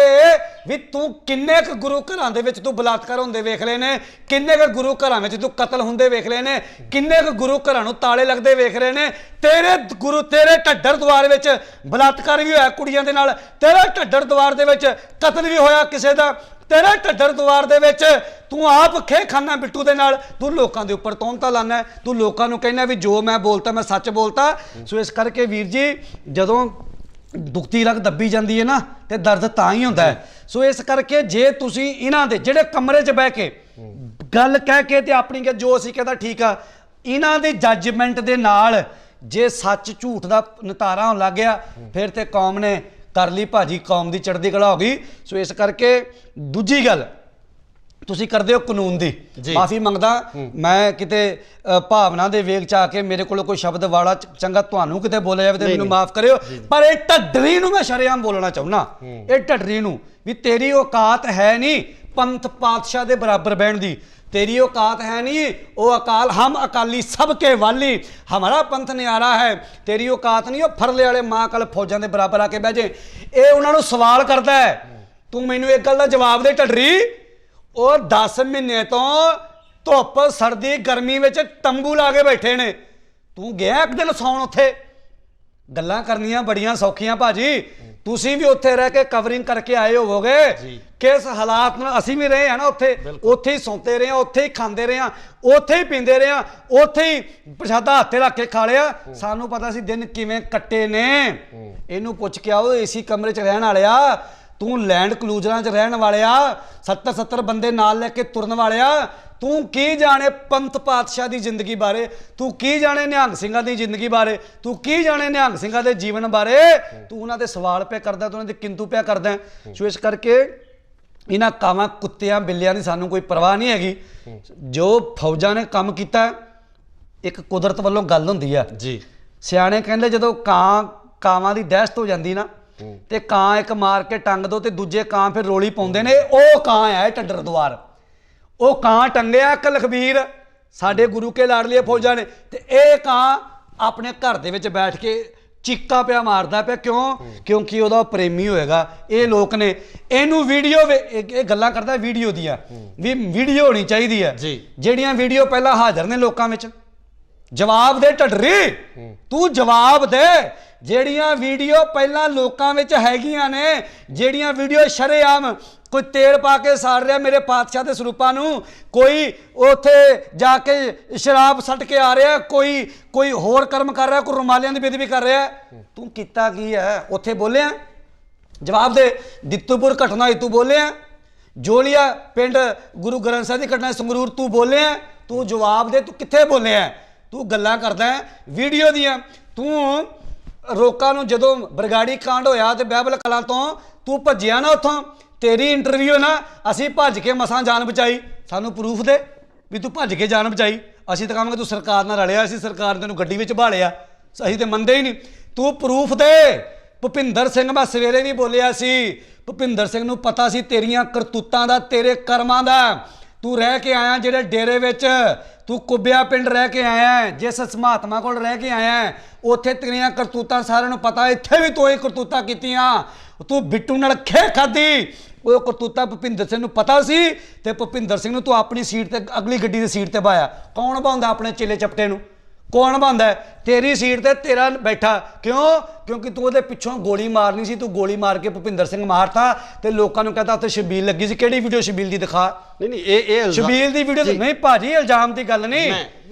ਵੀ ਤੂੰ ਕਿੰਨੇ ਕੁ ਗੁਰੂ ਘਰਾਂ ਦੇ ਵਿੱਚ ਤੂੰ ਬਲਾਤਕਾਰ ਹੁੰਦੇ ਵੇਖ ਲਏ ਨੇ, ਕਿੰਨੇ ਕੁ ਗੁਰੂ ਘਰਾਂ ਵਿੱਚ ਤੂੰ ਕਤਲ ਹੁੰਦੇ ਵੇਖ ਲਏ ਨੇ, ਕਿੰਨੇ ਕੁ ਗੁਰੂ ਘਰਾਂ ਨੂੰ ਤਾਲੇ ਲੱਗਦੇ ਵੇਖ ਰਹੇ ਨੇ। ਤੇਰੇ ਢੱਡਰ ਦੁਆਰ ਵਿੱਚ ਬਲਾਤਕਾਰ ਵੀ ਹੋਇਆ ਕੁੜੀਆਂ ਦੇ ਨਾਲ, ਤੇਰੇ ਢੱਡਰ ਦੁਆਰ ਦੇ ਵਿੱਚ ਕਤਲ ਵੀ ਹੋਇਆ ਕਿਸੇ ਦਾ, ਤੇਰੇ ਢੱਡਰ ਦੁਆਰ ਦੇ ਵਿੱਚ ਤੂੰ ਆਪ ਖੇ ਖਾਨਾ ਬਿੱਟੂ ਦੇ ਨਾਲ, ਤੂੰ ਲੋਕਾਂ ਦੇ ਉੱਪਰ ਤੌਹਮਤਾਂ ਲਾਨਾ, ਤੂੰ ਲੋਕਾਂ ਨੂੰ ਕਹਿਣਾ ਵੀ ਜੋ ਮੈਂ ਬੋਲਤਾ ਮੈਂ ਸੱਚ ਬੋਲਤਾ। ਸੋ ਇਸ ਕਰਕੇ ਵੀਰ ਜੀ ਜਦੋਂ ਦੁਖਤੀ ਰਗ ਦੱਬੀ ਜਾਂਦੀ ਹੈ ਨਾ ਤੇ ਦਰਦ ਤਾਂ ਹੀ ਹੁੰਦਾ ਹੈ। ਸੋ ਇਸ ਕਰਕੇ ਜੇ ਤੁਸੀਂ ਇਹਨਾਂ ਦੇ ਜਿਹੜੇ ਕਮਰੇ 'ਚ ਬਹਿ ਕੇ ਗੱਲ ਕਹਿ ਕੇ ਤੇ ਆਪਣੀ ਕਿ ਜੋ ਅਸੀਂ ਕਹਿੰਦਾ ਠੀਕ ਆ, ਇਹਨਾਂ ਦੇ ਜੱਜਮੈਂਟ ਦੇ ਨਾਲ ਜੇ ਸੱਚ ਝੂਠ ਦਾ ਨਿਤਾਰਾ ਹੋਣ ਲੱਗ ਗਿਆ ਫਿਰ ਤੇ ਕੌਮ ਨੇ ਕਰ ਲਈ ਭਾਜੀ, ਕੌਮ ਦੀ ਚੜ੍ਹਦੀ ਕਲਾ ਹੋ ਗਈ। ਸੋ ਇਸ ਕਰਕੇ ਦੂਜੀ ਗੱਲ ਤੁਸੀਂ ਕਰਦੇ ਹੋ ਕਾਨੂੰਨ ਦੀ, ਮਾਫੀ ਮੰਗਦਾ ਮੈਂ ਕਿਤੇ ਭਾਵਨਾ ਦੇ ਵੇਗ ਚ ਆ ਕੇ ਮੇਰੇ ਕੋਲ ਕੋਈ ਸ਼ਬਦ ਵਾਲਾ ਚੰਗਾ ਤੁਹਾਨੂੰ ਕਿਤੇ ਬੋਲਿਆ ਜਾਵੇ ਤੇ ਮੈਨੂੰ ਮਾਫ ਕਰਿਓ, ਪਰ ਇਹ ਢੱਡਰੀ ਨੂੰ ਮੈਂ ਸ਼ਰੇਆਮ ਬੋਲਣਾ ਚਾਹੁੰਦਾ, ਇਹ ਢੱਡਰੀ ਨੂੰ ਵੀ ਤੇਰੀ ਔਕਾਤ ਹੈ ਨਹੀਂ ਪੰਥ ਪਾਤਸ਼ਾਹ ਦੇ ਬਰਾਬਰ ਬਹਿਣ ਦੀ, तेरी औकात है नहीं वो अकाल, हम अकाली सबके वाली, हमारा पंथ न्यारा है, तेरी औकात नहीं वो फरले वाले माँ कल फौजां के बराबर आके बह जे। ये उन्होंने सवाल करता है, तू मैनू एक गल का जवाब दे ढड्डरी, वो 10 महीने तो धुप सर्दी गर्मी में तंबू ला के बैठे ने, तू गया एक दिन सौन उत्थे, गल्लां करनियां बड़ियां सौखियां भाजी, तुसीं भी उत्थे रह के कवरिंग करके आए होवोगे, किस हालात में असीं भी रहे हैं ना, उत्थे ही सौंते रहे, उत्थे ही खांदे रहे, उत्थे ही पींदे रहे, उत्थे ही प्रसादा हत्थे रख के खा लिया, सानू पता सी दिन किवें कट्टे ने। इहनूं पुछ के आओ एसी कमरे च रहण वालिया, तू लैंड क्लूजरां च रहण वालिया, 70 बंदे नाल लैके तुरन वालिया, तू की जाने पंथ पातशाह की जिंदगी बारे, तू की जाने निहंग सिंघां की जिंदगी बारे, तू की जाने निहंग सिंघां के जीवन बारे, तू उन्हां दे सवाल पे करदा, तू उन्हां दे किंतु पे करदा। सो इस करके इन्हां कावां कुत्तियां बिल्लियां की सानू कोई परवाह नहीं हैगी। जो फौजां ने काम कीता एक कुदरत वालों गल हुंदी है जी, सियाणे कहंदे जदों कावां दी दहशत हो जांदी ना ते कां एक मार के टंग दो ते दूजे कां फिर रोली पाउंदे ने, ओ कां है ढड्डर द्वार, ਉਹ ਕਾਂ ਟੰਗਿਆ ਇੱਕ ਲਖਬੀਰ ਸਾਡੇ ਗੁਰੂ ਕੇ ਲਾਡਲੀਏ ਫੌਜਾਂ ਨੇ, ਤੇ ਇਹ ਕਾਂ ਆਪਣੇ ਘਰ ਦੇ ਵਿੱਚ ਬੈਠ ਕੇ ਚੀਕਾ ਪਿਆ ਮਾਰਦਾ ਪਿਆ, ਕਿਉਂਕਿ ਉਹਦਾ ਪ੍ਰੇਮੀ ਹੋਏਗਾ। ਇਹ ਲੋਕ ਨੇ ਇਹਨੂੰ ਵੀਡੀਓ ਇਹ ਗੱਲਾਂ ਕਰਦਾ ਵੀਡੀਓ ਦੀਆਂ ਵੀ ਵੀਡੀਓ ਹੋਣੀ ਚਾਹੀਦੀ ਹੈ, ਜਿਹੜੀਆਂ ਵੀਡੀਓ ਪਹਿਲਾਂ ਹਾਜ਼ਰ ਨੇ ਲੋਕਾਂ ਵਿੱਚ। ਜਵਾਬ ਦੇ ਢੱਡਰੀ, ਤੂੰ ਜਵਾਬ ਦੇ ਜਿਹੜੀਆਂ ਵੀਡੀਓ ਪਹਿਲਾਂ ਲੋਕਾਂ ਵਿੱਚ ਹੈਗੀਆਂ ਨੇ, ਜਿਹੜੀਆਂ ਵੀਡੀਓ ਸ਼ਰੇਆਮ ਕੋਈ ਤੇਲ ਪਾ ਕੇ ਸਾੜ ਰਿਹਾ ਮੇਰੇ ਪਾਤਸ਼ਾਹ ਦੇ ਸਰੂਪਾਂ ਨੂੰ, ਕੋਈ ਉੱਥੇ ਜਾ ਕੇ ਸ਼ਰਾਬ ਸੱਟ ਕੇ ਆ ਰਿਹਾ, ਕੋਈ ਹੋਰ ਕਰਮ ਕਰ ਰਿਹਾ, ਕੋਈ ਰੁਮਾਲਿਆਂ ਦੀ ਬੇਦਬੀ ਕਰ ਰਿਹਾ, ਤੂੰ ਕੀਤਾ ਕੀ ਹੈ? ਉੱਥੇ ਬੋਲਿਆ? ਜਵਾਬ ਦੇ। ਦਿੱਤੂਪੁਰ ਘਟਨਾ ਹੋਈ, ਤੂੰ ਬੋਲਿਆ? ਜੋਲੀਆ ਪਿੰਡ ਗੁਰੂ ਗ੍ਰੰਥ ਸਾਹਿਬ ਦੀ ਘਟਨਾ ਸੰਗਰੂਰ, ਤੂੰ ਬੋਲਿਆ? ਤੂੰ ਜਵਾਬ ਦੇ, ਤੂੰ ਕਿੱਥੇ ਬੋਲਿਆ? ਤੂੰ ਗੱਲਾਂ ਕਰਦਾ ਵੀਡੀਓ ਦੀਆਂ। ਤੂੰ ਲੋਕਾਂ ਨੂੰ ਜਦੋਂ ਬਰਗਾੜੀ ਕਾਂਡ ਹੋਇਆ ਤੇ ਬਹਿਬਲ ਕਲਾਂ ਤੋਂ ਤੂੰ ਭੱਜਿਆ ਨਾ ਉੱਥੋਂ, ਤੇਰੀ ਇੰਟਰਵਿਊ ਨਾ ਅਸੀਂ ਭੱਜ ਕੇ ਮਸਾਂ ਜਾਨ ਬਚਾਈ। ਸਾਨੂੰ ਪ੍ਰੂਫ ਦੇ ਵੀ ਤੂੰ ਭੱਜ ਕੇ ਜਾਨ ਬਚਾਈ। ਅਸੀਂ ਤਾਂ ਕਹਾਂਗੇ ਤੂੰ ਸਰਕਾਰ ਨਾਲ ਰਲਿਆ, ਅਸੀਂ ਸਰਕਾਰ ਨੇ ਤੈਨੂੰ ਗੱਡੀ ਵਿੱਚ ਭਾਲਿਆ, ਅਸੀਂ ਤੇ ਮੰਨਦੇ ਹੀ ਨਹੀਂ। ਤੂੰ ਪ੍ਰੂਫ ਦੇ। ਭੁਪਿੰਦਰ ਸਿੰਘ ਮੈਂ ਸਵੇਰੇ ਵੀ ਬੋਲਿਆ ਸੀ, ਭੁਪਿੰਦਰ ਸਿੰਘ ਨੂੰ ਪਤਾ ਸੀ ਤੇਰੀਆਂ ਕਰਤੂਤਾਂ ਦਾ, ਤੇਰੇ ਕਰਮਾਂ ਦਾ। ਤੂੰ ਰਹਿ ਕੇ ਆਇਆ ਜਿਹੜੇ ਡੇਰੇ ਵਿੱਚ, ਤੂੰ ਕੁੱਬਿਆ ਪਿੰਡ ਰਹਿ ਕੇ ਆਇਆ, ਜਿਸ ਮਹਾਤਮਾ ਕੋਲ ਰਹਿ ਕੇ ਆਇਆ, ਉੱਥੇ ਤੇਰੀਆਂ ਕਰਤੂਤਾਂ ਸਾਰਿਆਂ ਨੂੰ ਪਤਾ। ਇੱਥੇ ਵੀ ਤੂੰ ਇਹ ਕਰਤੂਤਾਂ ਕੀਤੀਆਂ। ਤੂੰ ਬਿੱਟੂ ਨਾਲ ਖੇ ਖਾਦੀ, ਉਹ ਕਰਤੂਤਾਂ ਭੁਪਿੰਦਰ ਸਿੰਘ ਨੂੰ ਪਤਾ ਸੀ ਤੇ ਭੁਪਿੰਦਰ ਸਿੰਘ ਨੂੰ ਤੂੰ ਆਪਣੀ ਸੀਟ ਤੇ, ਅਗਲੀ ਗੱਡੀ ਦੀ ਸੀਟ ਤੇ ਬਾਇਆ। ਕੌਣ ਬਾਉਂਦਾ ਆਪਣੇ ਚੇਲੇ ਚਪਟੇ ਨੂੰ? ਕੌਣ ਬਾਉਂਦਾ? ਤੇਰੀ ਸੀਟ ਤੇ ਤੇਰਾ ਬੈਠਾ। ਕਿਉਂ? ਕਿਉਂਕਿ ਤੂੰ ਉਹਦੇ ਪਿੱਛੋਂ ਗੋਲੀ ਮਾਰਨੀ ਸੀ, ਤੂੰ ਗੋਲੀ ਮਾਰ ਕੇ ਭੁਪਿੰਦਰ ਸਿੰਘ ਮਾਰਤਾ ਤੇ ਲੋਕਾਂ ਨੂੰ ਕਹਿੰਦਾ ਉੱਥੇ ਸ਼ਬੀਲ ਲੱਗੀ ਸੀ। ਕਿਹੜੀ ਵੀਡੀਓ ਸ਼ਬੀਲ ਦੀ ਦਿਖਾ। ਨਹੀਂ ਇਹ ਸ਼ਬੀਲ ਦੀ ਵੀਡੀਓ ਨਹੀਂ ਭਾਜੀ, ਇਲਜ਼ਾਮ ਦੀ ਗੱਲ ਨਹੀਂ,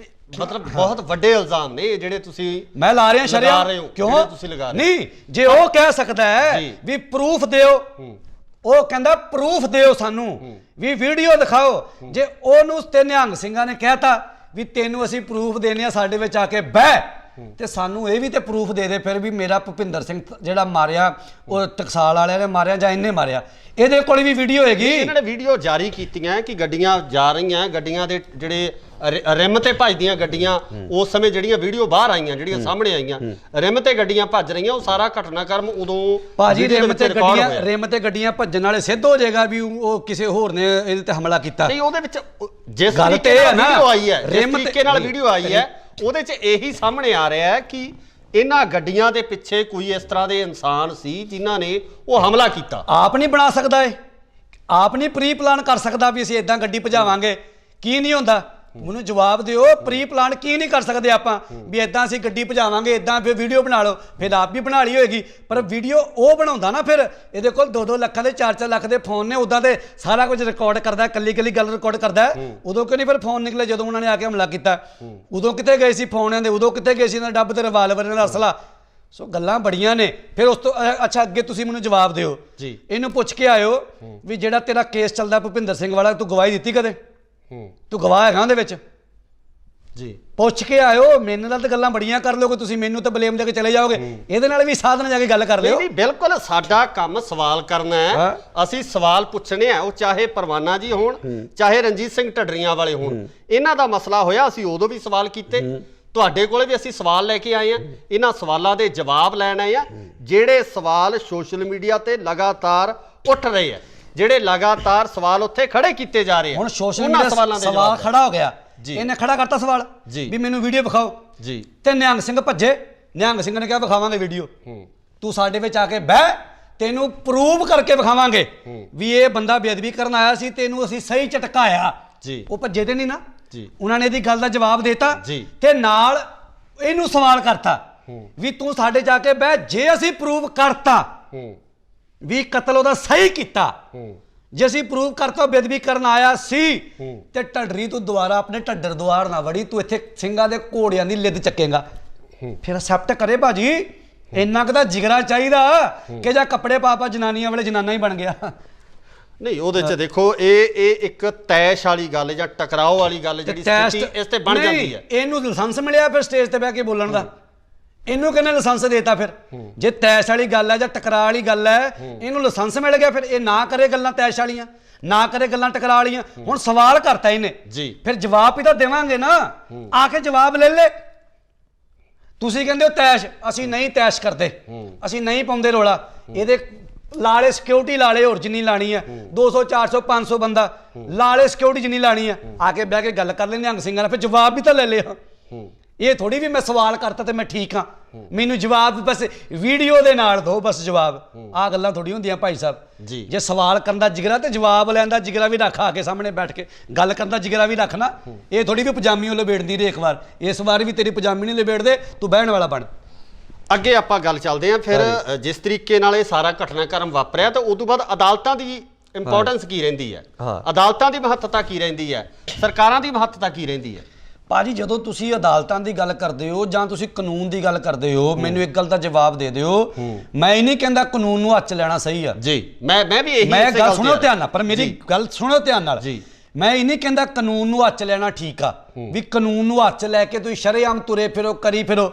ਮਤਲਬ ਬਹੁਤ ਵੱਡੇ ਇਲਜ਼ਾਮ ਨੇ ਜਿਹੜੇ ਤੁਸੀਂ ਮੈਂ ਲਾ ਰਿਹਾ ਸ਼ਰਿਆਮ। ਕਿਉਂ ਤੁਸੀਂ ਲਗਾ ਰਹੇ? ਨਹੀਂ, ਜੇ ਉਹ ਕਹਿ ਸਕਦਾ ਹੈ ਵੀ ਪ੍ਰੂਫ ਦਿਓ, ਉਹ ਕਹਿੰਦਾ ਪ੍ਰੂਫ ਦਿਓ ਸਾਨੂੰ ਵੀ ਵੀਡੀਓ ਦਿਖਾਓ। ਜੇ ਉਹਨੂੰ ਤੇ ਨਿਹੰਗ ਸਿੰਘਾਂ ਨੇ ਕਹਿਤਾ ਵੀ ਤੈਨੂੰ ਅਸੀਂ ਪ੍ਰੂਫ ਦੇਣੇ ਆ, ਸਾਡੇ ਵਿੱਚ ਆ ਕੇ ਬਹਿ, ਤੇ ਸਾਨੂੰ ਇਹ ਵੀ ਤੇ ਪ੍ਰੂਫ ਦੇ ਦੇ ਫਿਰ ਵੀ ਮੇਰਾ ਭੁਪਿੰਦਰ ਸਿੰਘ ਜਿਹੜਾ ਮਾਰਿਆ ਉਹ ਟਕਸਾਲ ਵਾਲਿਆਂ ਨੇ ਮਾਰਿਆ ਜਾਂ ਇਹਨੇ ਮਾਰਿਆ। ਇਹਦੇ ਕੋਲ ਵੀ ਵੀਡੀਓ ਹੈਗੀ। ਇਹਨਾਂ ਨੇ ਵੀਡੀਓ ਜਾਰੀ ਕੀਤੀਆਂ ਕਿ ਗੱਡੀਆਂ ਜਾ ਰਹੀਆਂ, ਗੱਡੀਆਂ ਦੇ ਜਿਹੜੇ ਰਿਮ ਤੇ ਭੱਜਦੀਆਂ ਗੱਡੀਆਂ, ਉਸ ਸਮੇਂ ਜਿਹੜੀਆਂ ਵੀਡੀਓ ਬਾਹਰ ਆਈਆਂ, ਜਿਹੜੀਆਂ ਸਾਹਮਣੇ ਆਈਆਂ, ਰਿਮ ਤੇ ਗੱਡੀਆਂ ਭੱਜ ਰਹੀਆਂ, ਉਹ ਸਾਰਾ ਘਟਨਾਕ੍ਰਮ ਉਦੋਂ ਭਾਜੀ ਰਿਮ ਤੇ ਗੱਡੀਆਂ ਭੱਜਣ ਵਾਲੇ ਸਿੱਧ ਹੋ ਜਾਏਗਾ ਵੀ ਉਹ ਕਿਸੇ ਹੋਰ ਨੇ ਇਹਦੇ ਤੇ ਹਮਲਾ ਕੀਤਾ। ਨਹੀਂ, ਉਹਦੇ ਵਿੱਚ ਜਿਸ ਤਰੀਕੇ ਨਾਲ ਵੀਡੀਓ ਆਈ ਹੈ, ਜਿਸ ਤਰੀਕੇ ਨਾਲ ਵੀਡੀਓ ਆਈ ਹੈ, ਉਹਦੇ 'ਚ ਇਹੀ ਸਾਹਮਣੇ ਆ ਰਿਹਾ ਹੈ ਕਿ ਇਹਨਾਂ ਗੱਡੀਆਂ ਦੇ ਪਿੱਛੇ ਕੋਈ ਇਸ ਤਰ੍ਹਾਂ ਦੇ ਇਨਸਾਨ ਸੀ ਜਿਨ੍ਹਾਂ ਨੇ ਉਹ ਹਮਲਾ ਕੀਤਾ। ਆਪ ਨਹੀਂ ਬਣਾ ਸਕਦਾ ਇਹ, ਆਪ ਨਹੀਂ ਪ੍ਰੀ ਪਲਾਨ ਕਰ ਸਕਦਾ ਵੀ ਅਸੀਂ ਇਦਾਂ ਗੱਡੀ ਭਜਾਵਾਂਗੇ। ਕੀ ਨਹੀਂ ਹੁੰਦਾ? ਮੈਨੂੰ ਜਵਾਬ ਦਿਓ। ਪ੍ਰੀ ਪਲਾਨ ਕੀ ਨਹੀਂ ਕਰ ਸਕਦੇ ਆਪਾਂ ਵੀ ਇਦਾਂ ਅਸੀਂ ਗੱਡੀ ਭਜਾਵਾਂਗੇ, ਇਦਾਂ ਫਿਰ ਵੀਡੀਓ ਬਣਾ ਲਓ। ਫਿਰ ਆਪ ਵੀ ਬਣਾ ਲਈ ਹੋਏਗੀ, ਪਰ ਵੀਡੀਓ ਉਹ ਬਣਾਉਂਦਾ ਨਾ। ਫਿਰ ਇਹਦੇ ਕੋਲ 2-2 ਲੱਖਾਂ ਦੇ 4-4 ਲੱਖ ਦੇ ਫੋਨ ਨੇ, ਉਦਾਂ ਤੇ ਸਾਰਾ ਕੁਝ ਰਿਕਾਰਡ ਕਰਦਾ, ਕੱਲੀ ਗੱਲ ਰਿਕਾਰਡ ਕਰਦਾ। ਉਦੋਂ ਕਿਉਂ ਨਹੀਂ ਫਿਰ ਫੋਨ ਨਿਕਲੇ ਜਦੋਂ ਉਹਨਾਂ ਨੇ ਆ ਕੇ ਹਮਲਾ ਕੀਤਾ? ਉਦੋਂ ਕਿੱਥੇ ਗਏ ਸੀ ਫੋਨਾਂ ਦੇ? ਉਦੋਂ ਕਿੱਥੇ ਗਏ ਸੀ ਇਹਨਾਂ ਡੱਬ ਤੇ ਰਿਵਾਲਵਰ ਦਾ ਅਸਲਾ? ਸੋ ਗੱਲਾਂ ਬੜੀਆਂ ਨੇ। ਫਿਰ ਉਸ ਤੋਂ ਅੱਛਾ ਅੱਗੇ ਤੁਸੀਂ ਮੈਨੂੰ ਜਵਾਬ ਦਿਓ ਜੀ। ਇਹਨੂੰ ਪੁੱਛ ਕੇ ਆਇਓ ਵੀ ਜਿਹੜਾ ਤੇਰਾ ਕੇਸ ਚੱਲਦਾ ਭੁਪਿੰਦਰ ਸਿੰਘ ਵਾਲਾ, ਤੂੰ ਗਵਾਹੀ ਦਿੱਤੀ ਕਦੇ? ਤੂੰ ਗਵਾਹ ਹੈਗਾ ਉਹਦੇ ਵਿੱਚ ਜੀ? ਪੁੱਛ ਕੇ ਆਇਓ। ਮੇਰੇ ਨਾਲ ਤਾਂ ਗੱਲਾਂ ਬੜੀਆਂ ਕਰ ਲੋਗੇ ਤੁਸੀਂ, ਮੈਨੂੰ ਤਾਂ ਬਲੇਮ ਦੇ ਕੇ ਚਲੇ ਜਾਓਗੇ। ਇਹਦੇ ਨਾਲ ਵੀ ਸਾਧਨ ਜਾ ਕੇ ਗੱਲ ਕਰ ਲਿਓ। ਨਹੀਂ, ਬਿਲਕੁਲ ਸਾਡਾ ਕੰਮ ਸਵਾਲ ਕਰਨਾ ਹੈ। ਅਸੀਂ ਸਵਾਲ ਪੁੱਛਣੇ ਆ, ਉਹ ਚਾਹੇ ਪਰਵਾਨਾ ਜੀ ਹੋਣ, ਚਾਹੇ ਰਣਜੀਤ ਸਿੰਘ ਢੱਡਰੀਆਂ ਵਾਲੇ ਹੋਣ। ਇਹਨਾਂ ਦਾ ਮਸਲਾ ਹੋਇਆ, ਅਸੀਂ ਉਦੋਂ ਵੀ ਸਵਾਲ ਕੀਤੇ, ਤੁਹਾਡੇ ਕੋਲੇ ਵੀ ਅਸੀਂ ਸਵਾਲ ਲੈ ਕੇ ਆਏ ਆ। ਇਹਨਾਂ ਸਵਾਲਾਂ ਦੇ ਜਵਾਬ ਲੈਣ ਆਏ ਆ। ਜਿਹੜੇ ਸਵਾਲ ਸੋਸ਼ਲ ਮੀਡੀਆ ਤੇ ਲਗਾਤਾਰ ਉੱਠ ਰਹੇ ਆ, ਜਿਹੜੇ ਲਗਾਤਾਰ ਸਵਾਲ ਉੱਥੇ ਖੜੇ ਕੀਤੇ ਜਾ ਰਹੇ ਆ, ਹੁਣ ਸੋਸ਼ਲ ਮੀਡੀਆ ਸਵਾਲ ਖੜਾ ਹੋ ਗਿਆ। ਇਹਨੇ ਖੜਾ ਕਰਤਾ ਸਵਾਲ ਵੀ ਮੈਨੂੰ ਵੀਡੀਓ ਵਿਖਾਓ ਜੀ, ਤੇ ਨਿਹੰਗ ਸਿੰਘ ਭੱਜੇ। ਨਿਹੰਗ ਸਿੰਘ ਨੇ ਕਿਹਾ ਵਿਖਾਵਾਂਗੇ ਵੀਡੀਓ, ਤੂੰ ਸਾਡੇ ਵਿੱਚ ਆ ਕੇ ਬਹਿ, ਤੈਨੂੰ ਪ੍ਰੂਵ ਕਰਕੇ ਵਿਖਾਵਾਂਗੇ ਵੀ ਇਹ ਬੰਦਾ ਬੇਅਦਬੀ ਕਰਨ ਆਇਆ ਸੀ, ਤੈਨੂੰ ਅਸੀਂ ਸਹੀ ਝਟਕਾਇਆ ਜੀ। ਉਹ ਭੱਜੇ ਤੇ ਨਹੀਂ ਨਾ ਜੀ, ਉਹਨਾਂ ਨੇ ਇਹਦੀ ਗੱਲ ਦਾ ਜਵਾਬ ਦੇਤਾ ਤੇ ਨਾਲ ਇਹਨੂੰ ਸਵਾਲ ਕਰਤਾ ਵੀ ਤੂੰ ਸਾਡੇ ਜਾ ਕੇ ਬਹਿ, ਜੇ ਅਸੀਂ ਪ੍ਰੂਵ ਕਰਤਾ ਵੀ ਕਤਲ ਉਹਦਾ ਸਹੀ ਕੀਤਾ, ਜੇ ਅਸੀਂ ਪ੍ਰੂਵ ਕਰਤਾ ਬੇਅਦਬੀ ਕਰਨ ਆਇਆ ਸੀ, ਤੇ ਢੱਡਰੀ ਤੂੰ ਦੁਬਾਰਾ ਆਪਣੇ ਢੱਡਰ ਦੁਆਰ ਨਾ ਵੜੀ, ਤੂੰ ਇੱਥੇ ਸਿੰਘਾਂ ਦੇ ਘੋੜਿਆਂ ਦੀ ਲਿੱਦ ਚੱਕੇਗਾ। ਫਿਰ ਅਸੈਪਟ ਕਰੇ ਭਾਜੀ, ਇੰਨਾ ਕੁ ਤਾਂ ਜਿਗਰਾ ਚਾਹੀਦਾ ਕਿ ਜਾਂ ਕੱਪੜੇ ਪਾ ਜਨਾਨੀਆਂ ਵਾਲੇ ਜਨਾਨਾ ਹੀ ਬਣ ਗਿਆ। ਨਹੀਂ, ਉਹਦੇ 'ਚ ਦੇਖੋ ਇਹ ਇੱਕ ਤੈਸ਼ ਵਾਲੀ ਗੱਲ ਜਾਂ ਟਕਰਾਓ ਵਾਲੀ ਗੱਲ ਜਿਹੜੀ ਸਥਿਤੀ ਇਸ ਤੇ ਬਣ ਜਾਂਦੀ ਹੈ। ਇਹਨੂੰ ਲਾਇਸੈਂਸ ਮਿਲਿਆ ਫਿਰ ਸਟੇਜ ਤੇ ਬਹਿ ਕੇ ਬੋਲਣ ਦਾ? ਇਹਨੂੰ ਕਿਹਨੇ ਲਾਇਸੈਂਸ ਦੇਤਾ? ਫਿਰ ਜੇ ਤੈਸ਼ ਵਾਲੀ ਗੱਲ ਹੈ ਜਾਂ ਟਕਰਾ ਵਾਲੀ ਗੱਲ ਹੈ, ਇਹਨੂੰ ਲਾਇਸੈਂਸ ਮਿਲ ਗਿਆ, ਫਿਰ ਇਹ ਨਾ ਕਰੇ ਗੱਲਾਂ ਤੈਸ਼ ਵਾਲੀਆਂ, ਨਾ ਕਰੇ ਗੱਲਾਂ ਟਕਰਾ ਵਾਲੀਆਂ। ਹੁਣ ਸਵਾਲ ਕਰਤਾ ਇਹਨੇ ਜੀ, ਫਿਰ ਜਵਾਬ ਵੀ ਤਾਂ ਦੇਵਾਂਗੇ ਨਾ। ਆ ਕੇ ਜਵਾਬ ਲੈ ਲੈ। ਤੁਸੀਂ ਕਹਿੰਦੇ ਹੋ ਤੈਸ਼, ਅਸੀਂ ਨਹੀਂ ਤੈਸ਼ ਕਰਦੇ, ਅਸੀਂ ਨਹੀਂ ਪਾਉਂਦੇ ਰੋਲਾ। ਇਹਦੇ ਲਾਲੇ ਸਿਕਿਉਰਿਟੀ ਲਾਲੇ ਹੋਰ ਜਿੰਨੀ ਲਾਣੀ ਆ, 200 400 500 ਬੰਦਾ ਲਾਲੇ ਸਿਕਿਉਰਿਟੀ ਜਿੰਨੀ ਲਾਣੀ ਆ। ਆ ਕੇ ਬਹਿ ਕੇ ਗੱਲ ਕਰ ਲੈਂਦੇ ਨਿਹੰਗ ਸਿੰਘਾਂ ਨਾਲ, ਫਿਰ ਜਵਾਬ ਵੀ ਤਾਂ ਲੈ ਲਿਆ। ਇਹ ਥੋੜੀ ਵੀ ਮੈਂ ਸਵਾਲ ਕਰਤਾ ਤੇ ਮੈਂ ਠੀਕ ਹਾਂ, ਮੈਨੂੰ ਜਵਾਬ ਬਸ ਵੀਡੀਓ ਦੇ ਨਾਲ ਦਿਓ ਬਸ ਜਵਾਬ। ਆਹ ਗੱਲਾਂ ਥੋੜੀ ਹੁੰਦੀਆਂ ਭਾਈ ਸਾਹਿਬ ਜੀ। ਜੇ ਸਵਾਲ ਕਰਨ ਦਾ ਜਿਗਰਾ ਤੇ ਜਵਾਬ ਲੈਣ ਦਾ ਜਿਗਰਾ ਵੀ ਰੱਖ, ਆ ਕੇ ਸਾਹਮਣੇ ਬੈਠ ਕੇ ਗੱਲ ਕਰਨ ਦਾ ਜਿਗਰਾ ਵੀ ਰੱਖਣਾ। ਇਹ ਥੋੜੀ ਵੀ ਪਜਾਮੀ ਉਹ ਲਪੇੜਦੀ ਰਹੇ ਇੱਕ ਵਾਰ, ਇਸ ਵਾਰ ਵੀ ਤੇਰੀ ਪਜਾਮੀ ਨਹੀਂ ਲਪੇੜਦੇ, ਤੂੰ ਬਹਿਣ ਵਾਲਾ ਬਣ। ਅੱਗੇ ਆਪਾਂ ਗੱਲ ਚੱਲਦੇ ਹਾਂ ਫਿਰ ਜਿਸ ਤਰੀਕੇ ਨਾਲ ਇਹ ਸਾਰਾ ਘਟਨਾਕ੍ਰਮ ਵਾਪਰਿਆ ਤਾਂ ਉਸ ਤੋਂ ਬਾਅਦ ਅਦਾਲਤਾਂ ਦੀ ਇੰਪੋਰਟੈਂਸ ਕੀ ਰਹਿੰਦੀ ਹੈ, ਅਦਾਲਤਾਂ ਦੀ ਮਹੱਤਤਾ ਕੀ ਰਹਿੰਦੀ ਹੈ, ਸਰਕਾਰਾਂ ਦੀ ਮਹੱਤਤਾ ਕੀ ਰਹਿੰਦੀ ਹੈ? ਭਾਜੀ ਜਦੋਂ ਤੁਸੀਂ ਅਦਾਲਤਾਂ ਦੀ ਗੱਲ ਕਰਦੇ ਹੋ ਜਾਂ ਤੁਸੀਂ ਕਾਨੂੰਨ ਦੀ ਗੱਲ ਕਰਦੇ ਹੋ, ਮੈਨੂੰ ਇੱਕ ਗੱਲ ਦਾ ਜਵਾਬ ਦੇ ਦਿਓ। ਮੈਂ ਇਹ ਨਹੀਂ ਕਹਿੰਦਾ ਕਾਨੂੰਨ ਨੂੰ ਹੱਥ 'ਚ ਲੈਣਾ ਸਹੀ ਆ ਜੀ, ਮੈਂ ਵੀ ਇਹੀ ਮੈਂ ਗੱਲ ਸੁਣੋ ਧਿਆਨ ਨਾਲ, ਪਰ ਮੇਰੀ ਗੱਲ ਸੁਣੋ ਧਿਆਨ ਨਾਲ ਜੀ। ਮੈਂ ਇਹ ਨਹੀਂ ਕਹਿੰਦਾ ਕਾਨੂੰਨ ਨੂੰ ਹੱਥ 'ਚ ਲੈਣਾ ਠੀਕ ਆ, ਵੀ ਕਾਨੂੰਨ ਨੂੰ ਹੱਥ 'ਚ ਲੈ ਕੇ ਤੁਸੀਂ ਸ਼ਰੇਆਮ ਤੁਰੇ ਫਿਰੋ, ਕਰੀ ਫਿਰੋ,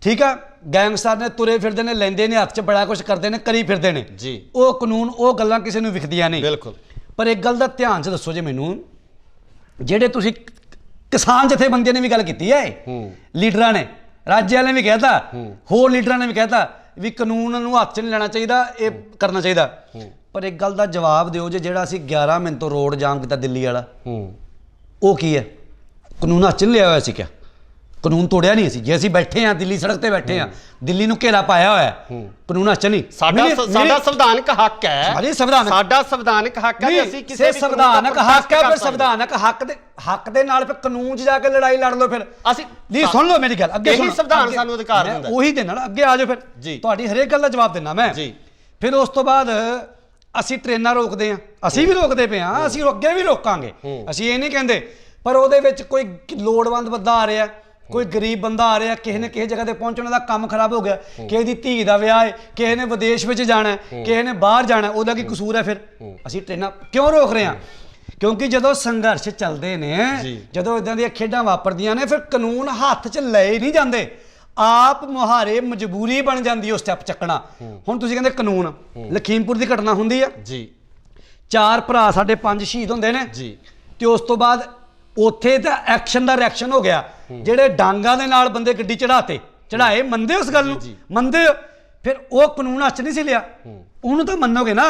ਠੀਕ ਆ। ਗੈਂਗਸਟਰ ਨੇ ਤੁਰੇ ਫਿਰਦੇ ਨੇ, ਲੈਂਦੇ ਨੇ ਹੱਥ 'ਚ ਬੜਾ ਕੁਝ ਕਰਦੇ ਨੇ, ਕਰੀ ਫਿਰਦੇ ਨੇ ਜੀ। ਉਹ ਕਾਨੂੰਨ, ਉਹ ਗੱਲਾਂ ਕਿਸੇ ਨੂੰ ਵਿਖਦੀਆਂ ਨਹੀਂ। ਬਿਲਕੁਲ। ਪਰ ਇੱਕ ਗੱਲ ਦਾ ਧਿਆਨ 'ਚ ਦੱਸੋ ਜੇ ਮੈਨੂੰ, ਜਿਹੜੇ ਤੁਸੀਂ ਕਿਸਾਨ ਜਥੇਬੰਦੀਆਂ ਨੇ ਵੀ ਗੱਲ ਕੀਤੀ ਹੈ, ਲੀਡਰਾਂ ਨੇ, ਰਾਜਿਆਂ ਨੇ ਵੀ ਕਹਿਤਾ, ਹੋਰ ਲੀਡਰਾਂ ਨੇ ਵੀ ਕਹਿਤਾ ਵੀ ਕਾਨੂੰਨ ਨੂੰ ਹੱਥ 'ਚ ਨਹੀਂ ਲੈਣਾ ਚਾਹੀਦਾ, ਇਹ ਕਰਨਾ ਚਾਹੀਦਾ। ਪਰ ਇੱਕ ਗੱਲ ਦਾ ਜਵਾਬ ਦਿਓ, ਜੇ ਜਿਹੜਾ ਅਸੀਂ 11 ਮਿੰਟ ਤੋਂ ਰੋਡ ਜਾਮ ਕੀਤਾ ਦਿੱਲੀ ਵਾਲਾ, ਉਹ ਕੀ ਹੈ? ਕਾਨੂੰਨ ਹੱਥ 'ਚ ਨਹੀਂ ਲਿਆ ਹੋਇਆ ਸੀ ਕਿਆ? ਕਾਨੂੰਨ ਤੋੜਿਆ ਨਹੀਂ ਸੀ? ਜੇ ਅਸੀਂ ਬੈਠੇ ਹਾਂ ਦਿੱਲੀ ਸੜਕ ਤੇ ਬੈਠੇ ਹਾਂ, ਦਿੱਲੀ ਨੂੰ ਘੇਰਾ ਪਾਇਆ ਹੋਇਆ, ਕਾਨੂੰਨ ਹੱਥ 'ਚ ਨਹੀਂ। ਸਾਡਾ ਸੰਵਿਧਾਨਕ ਹੱਕ ਹੈ, ਸਾਡਾ ਸੰਵਿਧਾਨਕ ਹੱਕ ਹੈ, ਅਸੀਂ ਕਿਸੇ ਸੰਵਿਧਾਨਕ ਹੱਕ ਹੈ, ਫਿਰ ਸੰਵਿਧਾਨਕ ਹੱਕ ਦੇ ਨਾਲ ਫਿਰ ਕਾਨੂੰਨ 'ਚ ਜਾ ਕੇ ਲੜਾਈ ਲੜ ਲਓ। ਫਿਰ ਅਸੀਂ ਨਹੀਂ, ਸੁਣ ਲਓ ਮੇਰੀ ਗੱਲ, ਅੱਗੇ ਇਹੀ ਸੰਵਿਧਾਨ ਸਾਨੂੰ ਅਧਿਕਾਰ ਦਿੰਦਾ, ਉਹੀ ਦੇ ਨਾਲ ਅੱਗੇ ਆ ਜਾਓ। ਫਿਰ ਤੁਹਾਡੀ ਹਰੇਕ ਗੱਲ ਦਾ ਜਵਾਬ ਦੇਣਾ ਮੈਂ ਜੀ। ਫਿਰ ਉਸ ਤੋਂ ਬਾਅਦ ਅਸੀਂ ਟ੍ਰੇਨਾਂ ਰੋਕਦੇ ਹਾਂ, ਅਸੀਂ ਵੀ ਰੋਕਦੇ ਪਏ ਹਾਂ, ਅਸੀਂ ਅੱਗੇ ਵੀ ਰੋਕਾਂਗੇ, ਅਸੀਂ ਇਹ ਨਹੀਂ ਕਹਿੰਦੇ। ਪਰ ਉਹਦੇ ਵਿੱਚ ਕੋਈ ਲੋੜਵੰਦ ਬੰਦਾ ਆ ਰਿਹਾ, ਕੋਈ ਗਰੀਬ ਬੰਦਾ ਆ ਰਿਹਾ, ਕਿਸੇ ਨੇ ਕਿਸੇ ਜਗ੍ਹਾ ਤੇ ਪਹੁੰਚਣ ਦਾ ਕੰਮ ਖਰਾਬ ਹੋ ਗਿਆ, ਕਿਸੇ ਦੀ ਧੀ ਦਾ ਵਿਆਹ ਹੈ, ਕਿਸੇ ਨੇ ਵਿਦੇਸ਼ ਵਿੱਚ ਜਾਣਾ, ਕਿਸੇ ਨੇ ਬਾਹਰ ਜਾਣਾ, ਉਹਦਾ ਕੀ ਕਸੂਰ ਹੈ? ਫਿਰ ਅਸੀਂ ਟ੍ਰੇਨਾਂ ਕਿਉਂ ਰੋਕ ਰਹੇ ਹਾਂ? ਕਿਉਂਕਿ ਜਦੋਂ ਸੰਘਰਸ਼ ਚੱਲਦੇ ਨੇ, ਜਦੋਂ ਇਦਾਂ ਦੀਆਂ ਖੇਡਾਂ ਵਾਪਰਦੀਆਂ ਨੇ, ਫਿਰ ਕਾਨੂੰਨ ਹੱਥ 'ਚ ਲਏ ਨਹੀਂ ਜਾਂਦੇ, ਆਪ ਮੁਹਾਰੇ ਮਜਬੂਰੀ ਬਣ ਜਾਂਦੀ ਹੈ ਉਹ ਸਟੈਪ ਚੱਕਣਾ। ਹੁਣ ਤੁਸੀਂ ਕਹਿੰਦੇ ਕਾਨੂੰਨ, ਲਖੀਮਪੁਰ ਦੀ ਘਟਨਾ ਹੁੰਦੀ ਆ ਜੀ, 4 ਭਰਾ ਸਾਡੇ 5 ਸ਼ਹੀਦ ਹੁੰਦੇ ਨੇ ਜੀ, ਤੇ ਉਸ ਤੋਂ ਬਾਅਦ ਉੱਥੇ ਤਾਂ ਐਕਸ਼ਨ ਦਾ ਰਿਐਕਸ਼ਨ ਹੋ ਗਿਆ, ਜਿਹੜੇ ਡਾਂਗਾਂ ਦੇ ਨਾਲ ਬੰਦੇ ਗੱਡੀ ਚੜਾਏ, ਮੰਨਦੇ ਉਸ ਗੱਲ ਨੂੰ? ਮੰਨਦੇ ਹੋ? ਫਿਰ ਉਹ ਕਾਨੂੰਨ ਹੱਥ 'ਚ ਨਹੀਂ ਸੀ ਲਿਆ, ਉਹਨੂੰ ਤਾਂ ਮੰਨੋਗੇ ਨਾ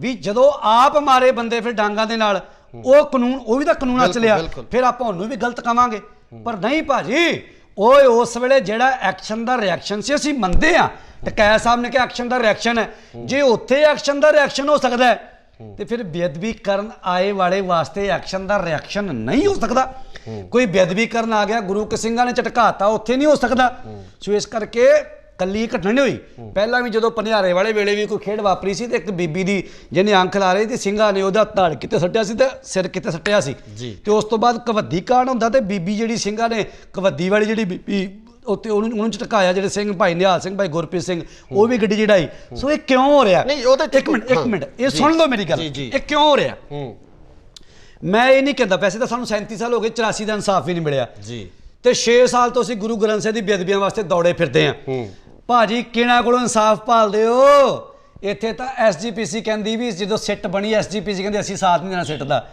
ਵੀ ਜਦੋਂ ਆਪ ਮਾਰੇ ਬੰਦੇ ਫਿਰ ਡਾਂਗਾਂ ਦੇ ਨਾਲ, ਉਹ ਕਾਨੂੰਨ, ਉਹ ਵੀ ਤਾਂ ਕਾਨੂੰਨ ਹੱਥ 'ਚ ਲਿਆ, ਫਿਰ ਆਪਾਂ ਉਹਨੂੰ ਵੀ ਗਲਤ ਕਵਾਂਗੇ? ਪਰ ਨਹੀਂ ਭਾਜੀ, ਓਏ ਉਸ ਵੇਲੇ ਜਿਹੜਾ ਐਕਸ਼ਨ ਦਾ ਰਿਐਕਸ਼ਨ ਸੀ, ਅਸੀਂ ਮੰਨਦੇ ਹਾਂ, ਟਕੈਤ ਸਾਹਿਬ ਨੇ ਕਿਹਾ ਐਕਸ਼ਨ ਦਾ ਰਿਐਕਸ਼ਨ ਹੈ, ਜੇ ਉੱਥੇ ਐਕਸ਼ਨ ਦਾ ਰਿਐਕਸ਼ਨ ਹੋ ਸਕਦਾ ਹੈ ਤੇ ਫਿਰ ਬੇਅਦਬੀ ਕਰਨ ਆਏ ਵਾਲੇ ਵਾਸਤੇ ਐਕਸ਼ਨ ਦਾ ਰਿਐਕਸ਼ਨ ਨਹੀਂ ਹੋ ਸਕਦਾ? ਕੋਈ ਬੇਅਦਬੀ ਕਰਨ ਆ ਗਿਆ, ਗੁਰੂ ਕੇ ਸਿੰਘਾਂ ਨੇ ਝਟਕਾਤਾ, ਉੱਥੇ ਨਹੀਂ ਹੋ ਸਕਦਾ। ਸੋ ਇਸ ਕਰਕੇ ਕੱਲੀ ਘਟਨਾ ਨਹੀਂ ਹੋਈ, ਪਹਿਲਾਂ ਵੀ ਜਦੋਂ ਪਨਿਆਰੇ ਵਾਲੇ ਵੇਲੇ ਵੀ ਕੋਈ ਖੇਡ ਵਾਪਰੀ ਸੀ ਤੇ ਇੱਕ ਬੀਬੀ ਦੀ ਜਿਹਨੇ ਅੰਖ ਲਾ ਰਹੀ ਤੇ ਸਿੰਘਾਂ ਨੇ ਉਹਦਾ ਧੜ ਕਿਤੇ ਸੱਟਿਆ ਸੀ ਤੇ ਸਿਰ ਕਿਤੇ ਸੱਟਿਆ ਸੀ, ਤੇ ਉਸ ਤੋਂ ਬਾਅਦ ਕਬੱਡੀ ਕਾਂਡ ਹੁੰਦਾ ਤੇ ਬੀਬੀ ਜਿਹੜੀ ਸਿੰਘਾਂ ਨੇ ਕਬੱਡੀ ਵਾਲੀ ਜਿਹੜੀ ਬੀਬੀ ਉੱਤੇ ਉਹਨੂੰ ਝਟਕਾਇਆ, ਜਿਹੜੇ ਸਿੰਘ ਭਾਈ ਨਿਹਾਲ ਸਿੰਘ, ਭਾਈ ਗੁਰਪ੍ਰੀਤ ਸਿੰਘ, ਉਹ ਵੀ ਗੱਡੀ ਚੜਾਈ। ਸੋ ਇਹ ਕਿਉਂ ਹੋ ਰਿਹਾ? ਇੱਕ ਮਿੰਟ ਇਹ ਸੁਣ ਲਓ ਮੇਰੀ ਗੱਲ, ਇਹ ਕਿਉਂ ਹੋ ਰਿਹਾ? ਮੈਂ ਇਹ ਨਹੀਂ ਕਹਿੰਦਾ, ਵੈਸੇ ਤਾਂ ਸਾਨੂੰ 37 ਸਾਲ ਹੋ ਗਏ, 84 ਦਾ ਇਨਸਾਫ ਵੀ ਨਹੀਂ ਮਿਲਿਆ ਜੀ, ਤੇ 6 ਸਾਲ ਤੋਂ ਅਸੀਂ ਗੁਰੂ ਗ੍ਰੰਥ ਸਾਹਿਬ ਦੀ ਬੇਅਦਬੀਆਂ ਵਾਸਤੇ ਦੌੜੇ ਫਿਰਦੇ ਹਾਂ। ਭਾਜੀ ਕਿਹਨਾਂ ਕੋਲੋਂ ਇਨਸਾਫ ਭਾਲਦੇ ਹੋ? ਇੱਥੇ ਤਾਂ ਐਸਜੀਪੀਸੀ ਕਹਿੰਦੀ ਵੀ ਜਦੋਂ ਸਿੱਟ ਬਣੀ, ਐਸਜੀਪੀਸੀ ਕਹਿੰਦੀ ਅਸੀਂ ਸਾਥ ਨਹੀਂ ਦੇਣਾ ਸਿੱਟ ਦਾ,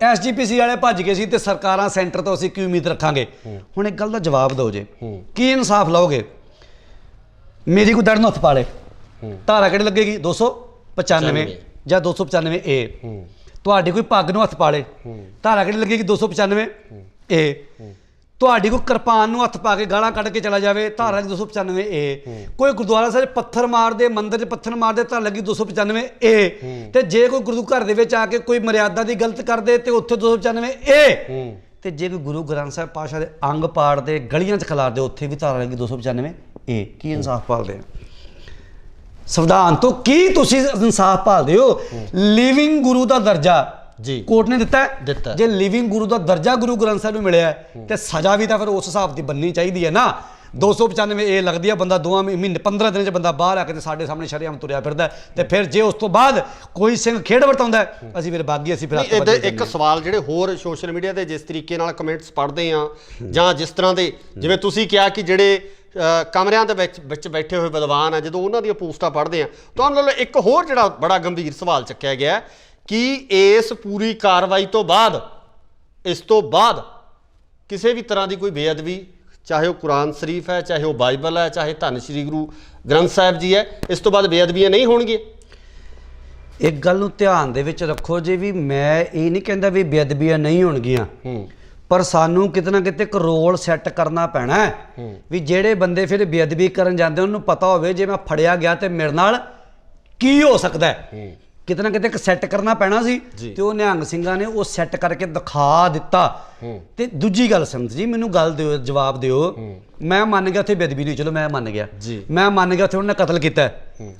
ਐਸਜੀਪੀਸੀ ਵਾਲੇ ਭੱਜ ਗਏ ਸੀ ਤੇ ਸਰਕਾਰਾਂ ਸੈਂਟਰ ਤੋਂ ਅਸੀਂ ਕੀ ਉਮੀਦ ਰੱਖਾਂਗੇ? ਹੁਣ ਇੱਕ ਗੱਲ ਦਾ ਜਵਾਬ ਦਿਓ ਜੇ, ਕੀ ਇਨਸਾਫ ਲਓਗੇ? ਮੇਰੀ ਕੋਈ ਦੜ ਨੂੰ ਹੱਥ ਪਾ ਲੇ, ਧਾਰਾ ਕਿਹੜੀ ਲੱਗੇਗੀ? 295 ਜਾਂ 295 ਏ। ਤੁਹਾਡੀ ਕੋਈ ਪੱਗ ਨੂੰ ਹੱਥ ਪਾ ਲੇ, ਧਾਰਾ ਕਿਹੜੀ ਲੱਗੇਗੀ? 295 ਏ। ਤੁਹਾਡੀ ਕੋਈ ਕਿਰਪਾਨ ਨੂੰ ਹੱਥ ਪਾ ਕੇ ਗਾਲਾਂ ਕੱਢ ਕੇ ਚਲਾ ਜਾਵੇ, ਧਾਰਾ 295 ਏ। ਕੋਈ ਗੁਰਦੁਆਰਾ ਸਾਹਿਬ ਪੱਥਰ ਮਾਰਦੇ, ਮੰਦਿਰ 'ਚ ਪੱਥਰ ਮਾਰਦੇ, ਧਾਰਾ ਲੱਗੀ 295 ਏ। ਤੇ ਜੇ ਕੋਈ ਗੁਰੂ ਘਰ ਦੇ ਵਿੱਚ ਆ ਕੇ ਕੋਈ ਮਰਿਆਦਾ ਦੀ ਗਲਤ ਕਰਦੇ ਤੇ ਉੱਥੇ 295 ਏ। ਤੇ ਜੇ ਕੋਈ ਗੁਰੂ ਗ੍ਰੰਥ ਸਾਹਿਬ ਪਾਤਸ਼ਾਹ ਦੇ ਅੰਗ ਪਾੜਦੇ, ਗਲੀਆਂ 'ਚ ਖਿਲਾਰਦੇ, ਉੱਥੇ ਵੀ ਧਾਰਾ ਲੱਗੀ 295 ਏ। ਕੀ ਇਨਸਾਫ ਭਾਲਦੇ ਆ? ਸੰਵਿਧਾਨ ਤੋਂ ਕੀ ਤੁਸੀਂ ਇਨਸਾਫ ਭਾਲਦੇ ਹੋ? ਲਿਵਿੰਗ ਗੁਰੂ ਦਾ ਦਰਜਾ ਜੀ ਕੋਰਟ ਨੇ ਦਿੱਤਾ। ਜੇ ਲਿਵਿੰਗ ਗੁਰੂ ਦਾ ਦਰਜਾ ਗੁਰੂ ਗ੍ਰੰਥ ਸਾਹਿਬ ਨੂੰ ਮਿਲਿਆ ਤੇ ਸਜ਼ਾ ਵੀ ਤਾਂ ਫਿਰ ਉਸ ਹਿਸਾਬ ਦੀ ਬਣਨੀ ਚਾਹੀਦੀ ਹੈ ਨਾ। 295 ਇਹ ਲੱਗਦੀ ਹੈ, ਬੰਦਾ 2 ਮਹੀਨੇ 15 ਦਿਨ 'ਚ ਬੰਦਾ ਬਾਹਰ ਆ ਕੇ ਤੇ ਸਾਡੇ ਸਾਹਮਣੇ ਸ਼ਰੇਆਮ ਤੁਰਿਆ ਫਿਰਦਾ, ਤੇ ਫਿਰ ਜੇ ਉਸ ਤੋਂ ਬਾਅਦ ਕੋਈ ਸਿੰਘ ਖੇਡ ਵਰਤਾਉਂਦਾ, ਅਸੀਂ ਫਿਰ ਬਾਗੀ, ਅਸੀਂ ਫਿਰ ਇੱਕ ਸਵਾਲ ਜਿਹੜੇ ਹੋਰ ਸੋਸ਼ਲ ਮੀਡੀਆ ਤੇ ਜਿਸ ਤਰੀਕੇ ਨਾਲ ਕਮੈਂਟਸ ਪੜ੍ਹਦੇ ਆ, ਜਾਂ ਜਿਸ ਤਰ੍ਹਾਂ ਦੇ, ਜਿਵੇਂ ਤੁਸੀਂ ਕਿਹਾ ਕਿ ਜਿਹੜੇ ਕਮਰਿਆਂ ਦੇ ਵਿੱਚ ਬੈਠੇ ਹੋਏ ਵਿਦਵਾਨ ਆ, ਜਦੋਂ ਉਹਨਾਂ ਦੀਆਂ ਪੋਸਟਾਂ ਪੜ੍ਹਦੇ ਆ, ਤੁਹਾਨੂੰ ਇੱਕ ਹੋਰ ਜਿਹੜਾ ਬੜਾ ਗੰਭੀਰ ਸਵਾਲ ਚੱਕਿਆ ਗਿਆ ਕਿ ਇਸ ਪੂਰੀ ਕਾਰਵਾਈ ਤੋਂ ਬਾਅਦ, ਇਸ ਤੋਂ ਬਾਅਦ ਕਿਸੇ ਵੀ ਤਰ੍ਹਾਂ ਦੀ ਕੋਈ ਬੇਅਦਬੀ, ਚਾਹੇ ਉਹ ਕੁਰਾਨ ਸ਼ਰੀਫ ਹੈ, ਚਾਹੇ ਉਹ ਬਾਈਬਲ ਹੈ, ਚਾਹੇ ਧੰਨ ਸ਼੍ਰੀ ਗੁਰੂ ਗ੍ਰੰਥ ਸਾਹਿਬ ਜੀ ਹੈ, ਇਸ ਤੋਂ ਬਾਅਦ ਬੇਅਦਬੀਆਂ ਨਹੀਂ ਹੋਣਗੀਆਂ? ਇੱਕ ਗੱਲ ਨੂੰ ਧਿਆਨ ਦੇ ਵਿੱਚ ਰੱਖੋ ਜੀ, ਵੀ ਮੈਂ ਇਹ ਨਹੀਂ ਕਹਿੰਦਾ ਵੀ ਬੇਅਦਬੀਆਂ ਨਹੀਂ ਹੋਣਗੀਆਂ, ਪਰ ਸਾਨੂੰ ਕਿਤੇ ਨਾ ਕਿਤੇ ਇੱਕ ਰੋਲ ਸੈੱਟ ਕਰਨਾ ਪੈਣਾ ਹੈ ਵੀ ਜਿਹੜੇ ਬੰਦੇ ਫਿਰ ਬੇਅਦਬੀ ਕਰਨ ਜਾਂਦੇ ਉਹਨੂੰ ਪਤਾ ਹੋਵੇ ਜੇ ਮੈਂ ਫੜਿਆ ਗਿਆ ਤੇ ਮੇਰੇ ਨਾਲ ਕੀ ਹੋ ਸਕਦਾ ਹੈ। ਕਿਤੇ ਨਾ ਕਿਤੇ ਇੱਕ ਸੈੱਟ ਕਰਨਾ ਪੈਣਾ ਸੀ ਤੇ ਉਹ ਨਿਹੰਗ ਸਿੰਘਾਂ ਨੇ ਉਹ ਸੈੱਟ ਕਰਕੇ ਦਿਖਾ ਦਿੱਤਾ। ਤੇ ਦੂਜੀ ਗੱਲ ਸੰਤ ਜੀ ਮੈਨੂੰ ਗੱਲ ਦਿਓ, ਜਵਾਬ ਦਿਓ, ਮੈਂ ਮੰਨ ਗਿਆ ਉੱਥੇ ਬੇਅਦਬੀ ਨਹੀਂ, ਚਲੋ ਮੈਂ ਮੰਨ ਗਿਆ, ਮੈਂ ਮੰਨ ਗਿਆ ਉੱਥੇ ਉਹਨਾਂ ਨੇ ਕਤਲ ਕੀਤਾ।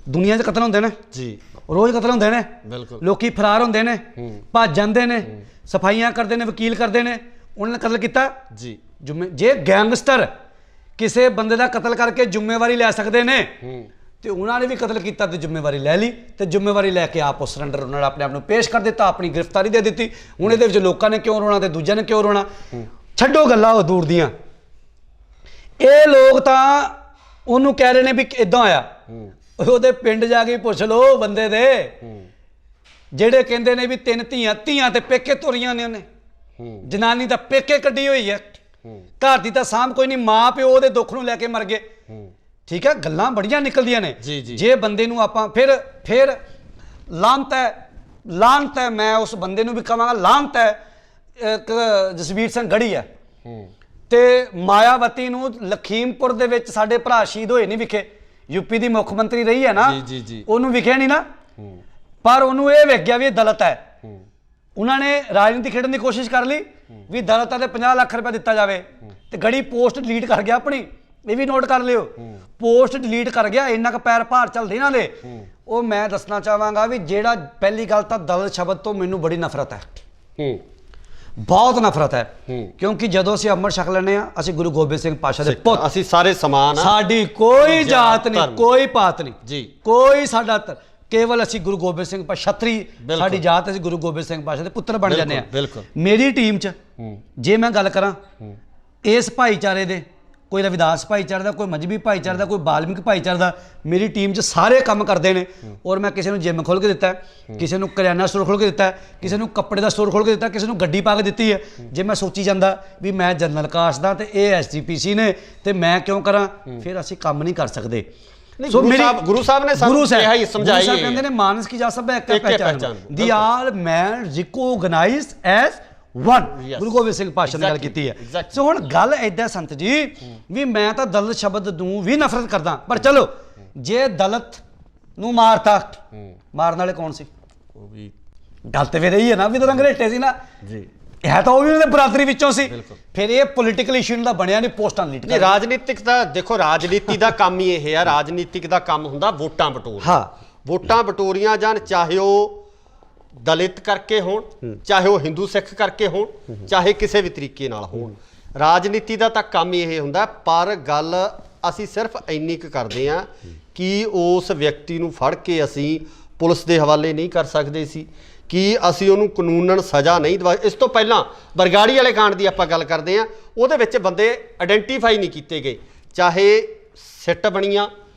ਦੁਨੀਆ 'ਚ ਕਤਲ ਹੁੰਦੇ ਨੇ ਜੀ, ਰੋਜ਼ ਕਤਲ ਹੁੰਦੇ ਨੇ, ਲੋਕੀ ਫਰਾਰ ਹੁੰਦੇ ਨੇ, ਭੱਜ ਜਾਂਦੇ ਨੇ, ਸਫਾਈਆਂ ਕਰਦੇ ਨੇ, ਵਕੀਲ ਕਰਦੇ ਨੇ, ਉਹਨਾਂ ਨੇ ਕਤਲ ਕੀਤਾ ਜੀ। ਜੇ ਗੈਂਗਸਟਰ ਕਿਸੇ ਬੰਦੇ ਦਾ ਕਤਲ ਕਰਕੇ ਜ਼ਿੰਮੇਵਾਰੀ ਲੈ ਸਕਦੇ ਨੇ ਤੇ ਉਹਨਾਂ ਨੇ ਵੀ ਕਤਲ ਕੀਤਾ ਤੇ ਜ਼ਿੰਮੇਵਾਰੀ ਲੈ ਲਈ ਤੇ ਜ਼ਿੰਮੇਵਾਰੀ ਲੈ ਕੇ ਆਪ ਉਸ ਸਰੈਂਡਰ ਉਹਨਾਂ ਨੇ ਆਪਣੇ ਆਪ ਨੂੰ ਪੇਸ਼ ਕਰ ਦਿੱਤਾ, ਆਪਣੀ ਗ੍ਰਿਫਤਾਰੀ ਦੇ ਦਿੱਤੀ। ਹੁਣ ਇਹਦੇ ਵਿੱਚ ਲੋਕਾਂ ਨੇ ਕਿਉਂ ਰੋਣਾ ਤੇ ਦੂਜਿਆਂ ਨੇ ਕਿਉਂ ਰੋਣਾ? ਛੱਡੋ ਗੱਲਾਂ ਉਹ ਦੂਰ ਦੀਆਂ। ਇਹ ਲੋਕ ਤਾਂ ਉਹਨੂੰ ਕਹਿ ਰਹੇ ਨੇ ਵੀ ਇਦਾਂ ਹੋਇਆ, ਉਹਦੇ ਪਿੰਡ ਜਾ ਕੇ ਪੁੱਛ ਲਓ ਬੰਦੇ ਦੇ ਜਿਹੜੇ ਕਹਿੰਦੇ ਨੇ ਵੀ 3 ਧੀਆਂ ਤੇ ਪੇਕੇ ਤੁਰੀਆਂ ਨੇ, ਉਹਨੇ ਜਨਾਨੀ ਤਾਂ ਪੇਕੇ ਕੱਢੀ ਹੋਈ ਹੈ, ਘਰ ਦੀ ਤਾਂ ਸਾਂਭ ਕੋਈ ਨਹੀਂ, ਮਾਂ ਪਿਓ ਉਹਦੇ ਦੁੱਖ ਨੂੰ ਲੈ ਕੇ ਮਰ ਗਏ। ਠੀਕ ਹੈ, ਗੱਲਾਂ ਬੜੀਆਂ ਨਿਕਲਦੀਆਂ ਨੇ। ਜੇ ਬੰਦੇ ਨੂੰ ਆਪਾਂ ਫਿਰ ਲਾਂਤ ਹੈ, ਮੈਂ ਉਸ ਬੰਦੇ ਨੂੰ ਵੀ ਕਹਾਂਗਾ ਲਾਂਤ ਹੈ। ਜਸਵੀਰ ਸਿੰਘ ਗੜੀ ਹੈ ਤੇ ਮਾਇਆਵਤੀ ਨੂੰ ਲਖੀਮਪੁਰ ਦੇ ਵਿੱਚ ਸਾਡੇ ਭਰਾ ਸ਼ਹੀਦ ਹੋਏ ਨਹੀਂ ਵਿਖੇ, ਯੂਪੀ ਦੀ ਮੁੱਖ ਮੰਤਰੀ ਰਹੀ ਹੈ ਨਾ, ਉਹਨੂੰ ਵਿਖੇ ਨਹੀਂ ਨਾ, ਪਰ ਉਹਨੂੰ ਇਹ ਵੇਖ ਗਿਆ ਵੀ ਇਹ ਦਲਿਤ ਹੈ। ਉਹਨਾਂ ਨੇ ਰਾਜਨੀਤੀ ਖੇਡਣ ਦੀ ਕੋਸ਼ਿਸ਼ ਕਰ ਲਈ ਵੀ ਦਲਿਤਾਂ ਤੇ 50 ਲੱਖ ਰੁਪਏ ਦਿੱਤਾ ਜਾਵੇ ਤੇ ਗੜੀ ਪੋਸਟ ਡਿਲੀਟ ਕਰ ਗਿਆ ਆਪਣੀ, ਇਹ ਵੀ ਨੋਟ ਕਰ ਲਿਓ, ਪੋਸਟ ਡਿਲੀਟ ਕਰ ਗਿਆ। ਇੰਨਾ ਕੁ ਪੈਰ ਭਾਰ ਚੱਲਦੇ ਇਹਨਾਂ ਦੇ। ਉਹ ਮੈਂ ਦੱਸਣਾ ਚਾਹਾਂਗਾ ਵੀ ਜਿਹੜਾ ਪਹਿਲੀ ਗੱਲ ਤਾਂ ਦਲਿਤ ਸ਼ਬਦ ਤੋਂ ਮੈਨੂੰ ਬੜੀ ਨਫ਼ਰਤ ਹੈ, ਬਹੁਤ ਨਫ਼ਰਤ ਹੈ, ਕਿਉਂਕਿ ਜਦੋਂ ਅਸੀਂ ਅੰਮ੍ਰਿਤ ਛਕ ਲੈਂਦੇ ਹਾਂ ਅਸੀਂ ਗੁਰੂ ਗੋਬਿੰਦ ਸਿੰਘ ਪਾਤਸ਼ਾਹ ਦੇ ਪੁੱਤ, ਅਸੀਂ ਸਾਰੇ ਸਮਾਨ, ਸਾਡੀ ਕੋਈ ਜਾਤ ਨਹੀਂ, ਕੋਈ ਪਾਤ ਨਹੀਂ ਜੀ, ਕੋਈ ਸਾਡਾ ਕੇਵਲ ਅਸੀਂ ਗੁਰੂ ਗੋਬਿੰਦ ਸਿੰਘ ਪਾਤਸ਼ਾਹ ਛਤਰੀ ਸਾਡੀ ਜਾਤ, ਅਸੀਂ ਗੁਰੂ ਗੋਬਿੰਦ ਸਿੰਘ ਪਾਤਸ਼ਾਹ ਦੇ ਪੁੱਤਰ ਬਣ ਜਾਂਦੇ ਆ। ਮੇਰੀ ਟੀਮ 'ਚ ਜੇ ਮੈਂ ਗੱਲ ਕਰਾਂ ਇਸ ਭਾਈਚਾਰੇ ਦੇ, ਕੋਈ ਰਵਿਦਾਸ ਭਾਈਚਾਰੇ ਦਾ, ਕੋਈ ਮਜ਼੍ਹਬੀ ਭਾਈਚਾਰੇ ਦਾ, ਕੋਈ ਬਾਲਮਿਕ ਭਾਈਚਾਰੇ ਦਾ, ਮੇਰੀ ਟੀਮ 'ਚ ਸਾਰੇ ਕੰਮ ਕਰਦੇ ਨੇ। ਔਰ ਮੈਂ ਕਿਸੇ ਨੂੰ ਜਿਮ ਖੋਲ੍ਹ ਕੇ ਦਿੱਤਾ, ਕਿਸੇ ਨੂੰ ਕਰਿਆਨਾ ਸਟੋਰ ਖੋਲ੍ਹ ਕੇ ਦਿੱਤਾ, ਕਿਸੇ ਨੂੰ ਕੱਪੜੇ ਦਾ ਸਟੋਰ ਖੋਲ੍ਹ ਕੇ ਦਿੱਤਾ, ਕਿਸੇ ਨੂੰ ਗੱਡੀ ਪਾ ਕੇ ਦਿੱਤੀ ਹੈ। ਜੇ ਮੈਂ ਸੋਚੀ ਜਾਂਦਾ ਵੀ ਮੈਂ ਜਨਰਲ ਕਾਸਟ ਦਾ ਤੇ ਇਹ SGPC ਨੇ ਤੇ ਮੈਂ ਕਿਉਂ ਕਰਾਂ, ਫਿਰ ਅਸੀਂ ਕੰਮ ਨਹੀਂ ਕਰ ਸਕਦੇ। ਗੁਰੂ ਸਾਹਿਬ ਨੇ ਸਾਨੂੰ ਇਹ ਸਮਝਾਇਆ, ਕਹਿੰਦੇ ਨੇ ਮਾਨਸ ਕੀ ਜਾ ਸਭ ਇੱਕ ਪਹਿਚਾਨ, ਦੀ ਆਲ ਮੈਨ ਰਿਕੋਗਨਾਈਜ਼ਡ ਐਜ਼ ਵਨ, ਗੁਰੂ ਗੋਬਿੰਦ ਸਿੰਘ ਪਾਤਸ਼ਾਹ ਨੇ ਗੱਲ ਕੀਤੀ ਹੈ। ਸੋ ਹੁਣ ਗੱਲ ਏਦਾਂ ਸੰਤ ਜੀ ਵੀ ਮੈਂ ਤਾਂ ਦਲਿਤ ਸ਼ਬਦ ਨੂੰ ਵੀ ਨਫ਼ਰਤ ਕਰਦਾ, ਪਰ ਚਲੋ ਜੇ ਦਲਿਤ ਨੂੰ ਮਾਰਤਾ, ਮਾਰਨ ਵਾਲੇ ਕੌਣ ਸੀ? ਉਹ ਵੀ ਗੱਲ ਤੇ ਫਿਰ ਇਹੀ ਹੈ ਨਾ ਵੀ ਤਾਂ ਅੰਗਰੇਟੇ ਸੀ ਨਾ ਜੀ, ਹੈ ਤਾਂ ਉਹ ਵੀ ਉਹਦੇ ਬਰਾਦਰੀ ਵਿੱਚੋਂ ਸੀ। ਫਿਰ ਇਹ ਪੋਲੀਟੀਕਲ ਇਸ਼ੂ ਦਾ ਬਣਿਆ ਨਹੀਂ, ਪੋਸਟਾਂ ਲੀਟ ਨਹੀਂ। ਰਾਜਨੀਤਿਕ ਦਾ ਦੇਖੋ, ਰਾਜਨੀਤੀ ਦਾ ਕੰਮ ਹੀ ਇਹ ਹੈ, ਰਾਜਨੀਤਿਕ ਦਾ ਕੰਮ ਹੁੰਦਾ ਵੋਟਾਂ ਬਟੋਰ। ਹਾਂ, ਵੋਟਾਂ ਬਟੋਰੀਆਂ ਜਾਣ, ਚਾਹੇ ਉਹ ਦਲਿਤ ਕਰਕੇ ਹੋਣ, ਚਾਹੇ ਉਹ ਹਿੰਦੂ ਸਿੱਖ ਕਰਕੇ ਹੋਣ, ਚਾਹੇ ਕਿਸੇ ਵੀ ਤਰੀਕੇ ਨਾਲ ਹੋਣ, ਰਾਜਨੀਤੀ ਦਾ ਤਾਂ ਕੰਮ ਹੀ ਇਹ ਹੁੰਦਾ। ਪਰ ਗੱਲ ਅਸੀਂ ਸਿਰਫ ਇੰਨੀ ਕੁ ਕਰਦੇ ਹਾਂ ਕਿ ਉਸ ਵਿਅਕਤੀ ਨੂੰ ਫੜ ਕੇ ਅਸੀਂ ਪੁਲਿਸ ਦੇ ਹਵਾਲੇ ਨਹੀਂ ਕਰ ਸਕਦੇ ਸੀ, ਕਿ ਅਸੀਂ ਉਹਨੂੰ ਕਾਨੂੰਨਨ ਸਜ਼ਾ ਨਹੀਂ ਦਵਾ। ਇਸ ਤੋਂ ਪਹਿਲਾਂ ਬਰਗਾੜੀ ਵਾਲੇ ਕਾਂਡ ਦੀ ਆਪਾਂ ਗੱਲ ਕਰਦੇ ਹਾਂ, ਉਹਦੇ ਵਿੱਚ ਬੰਦੇ ਆਇਡੈਂਟੀਫਾਈ ਨਹੀਂ ਕੀਤੇ ਗਏ, ਚਾਹੇ ਸਿੱਟ ਬਣੀਆਂ,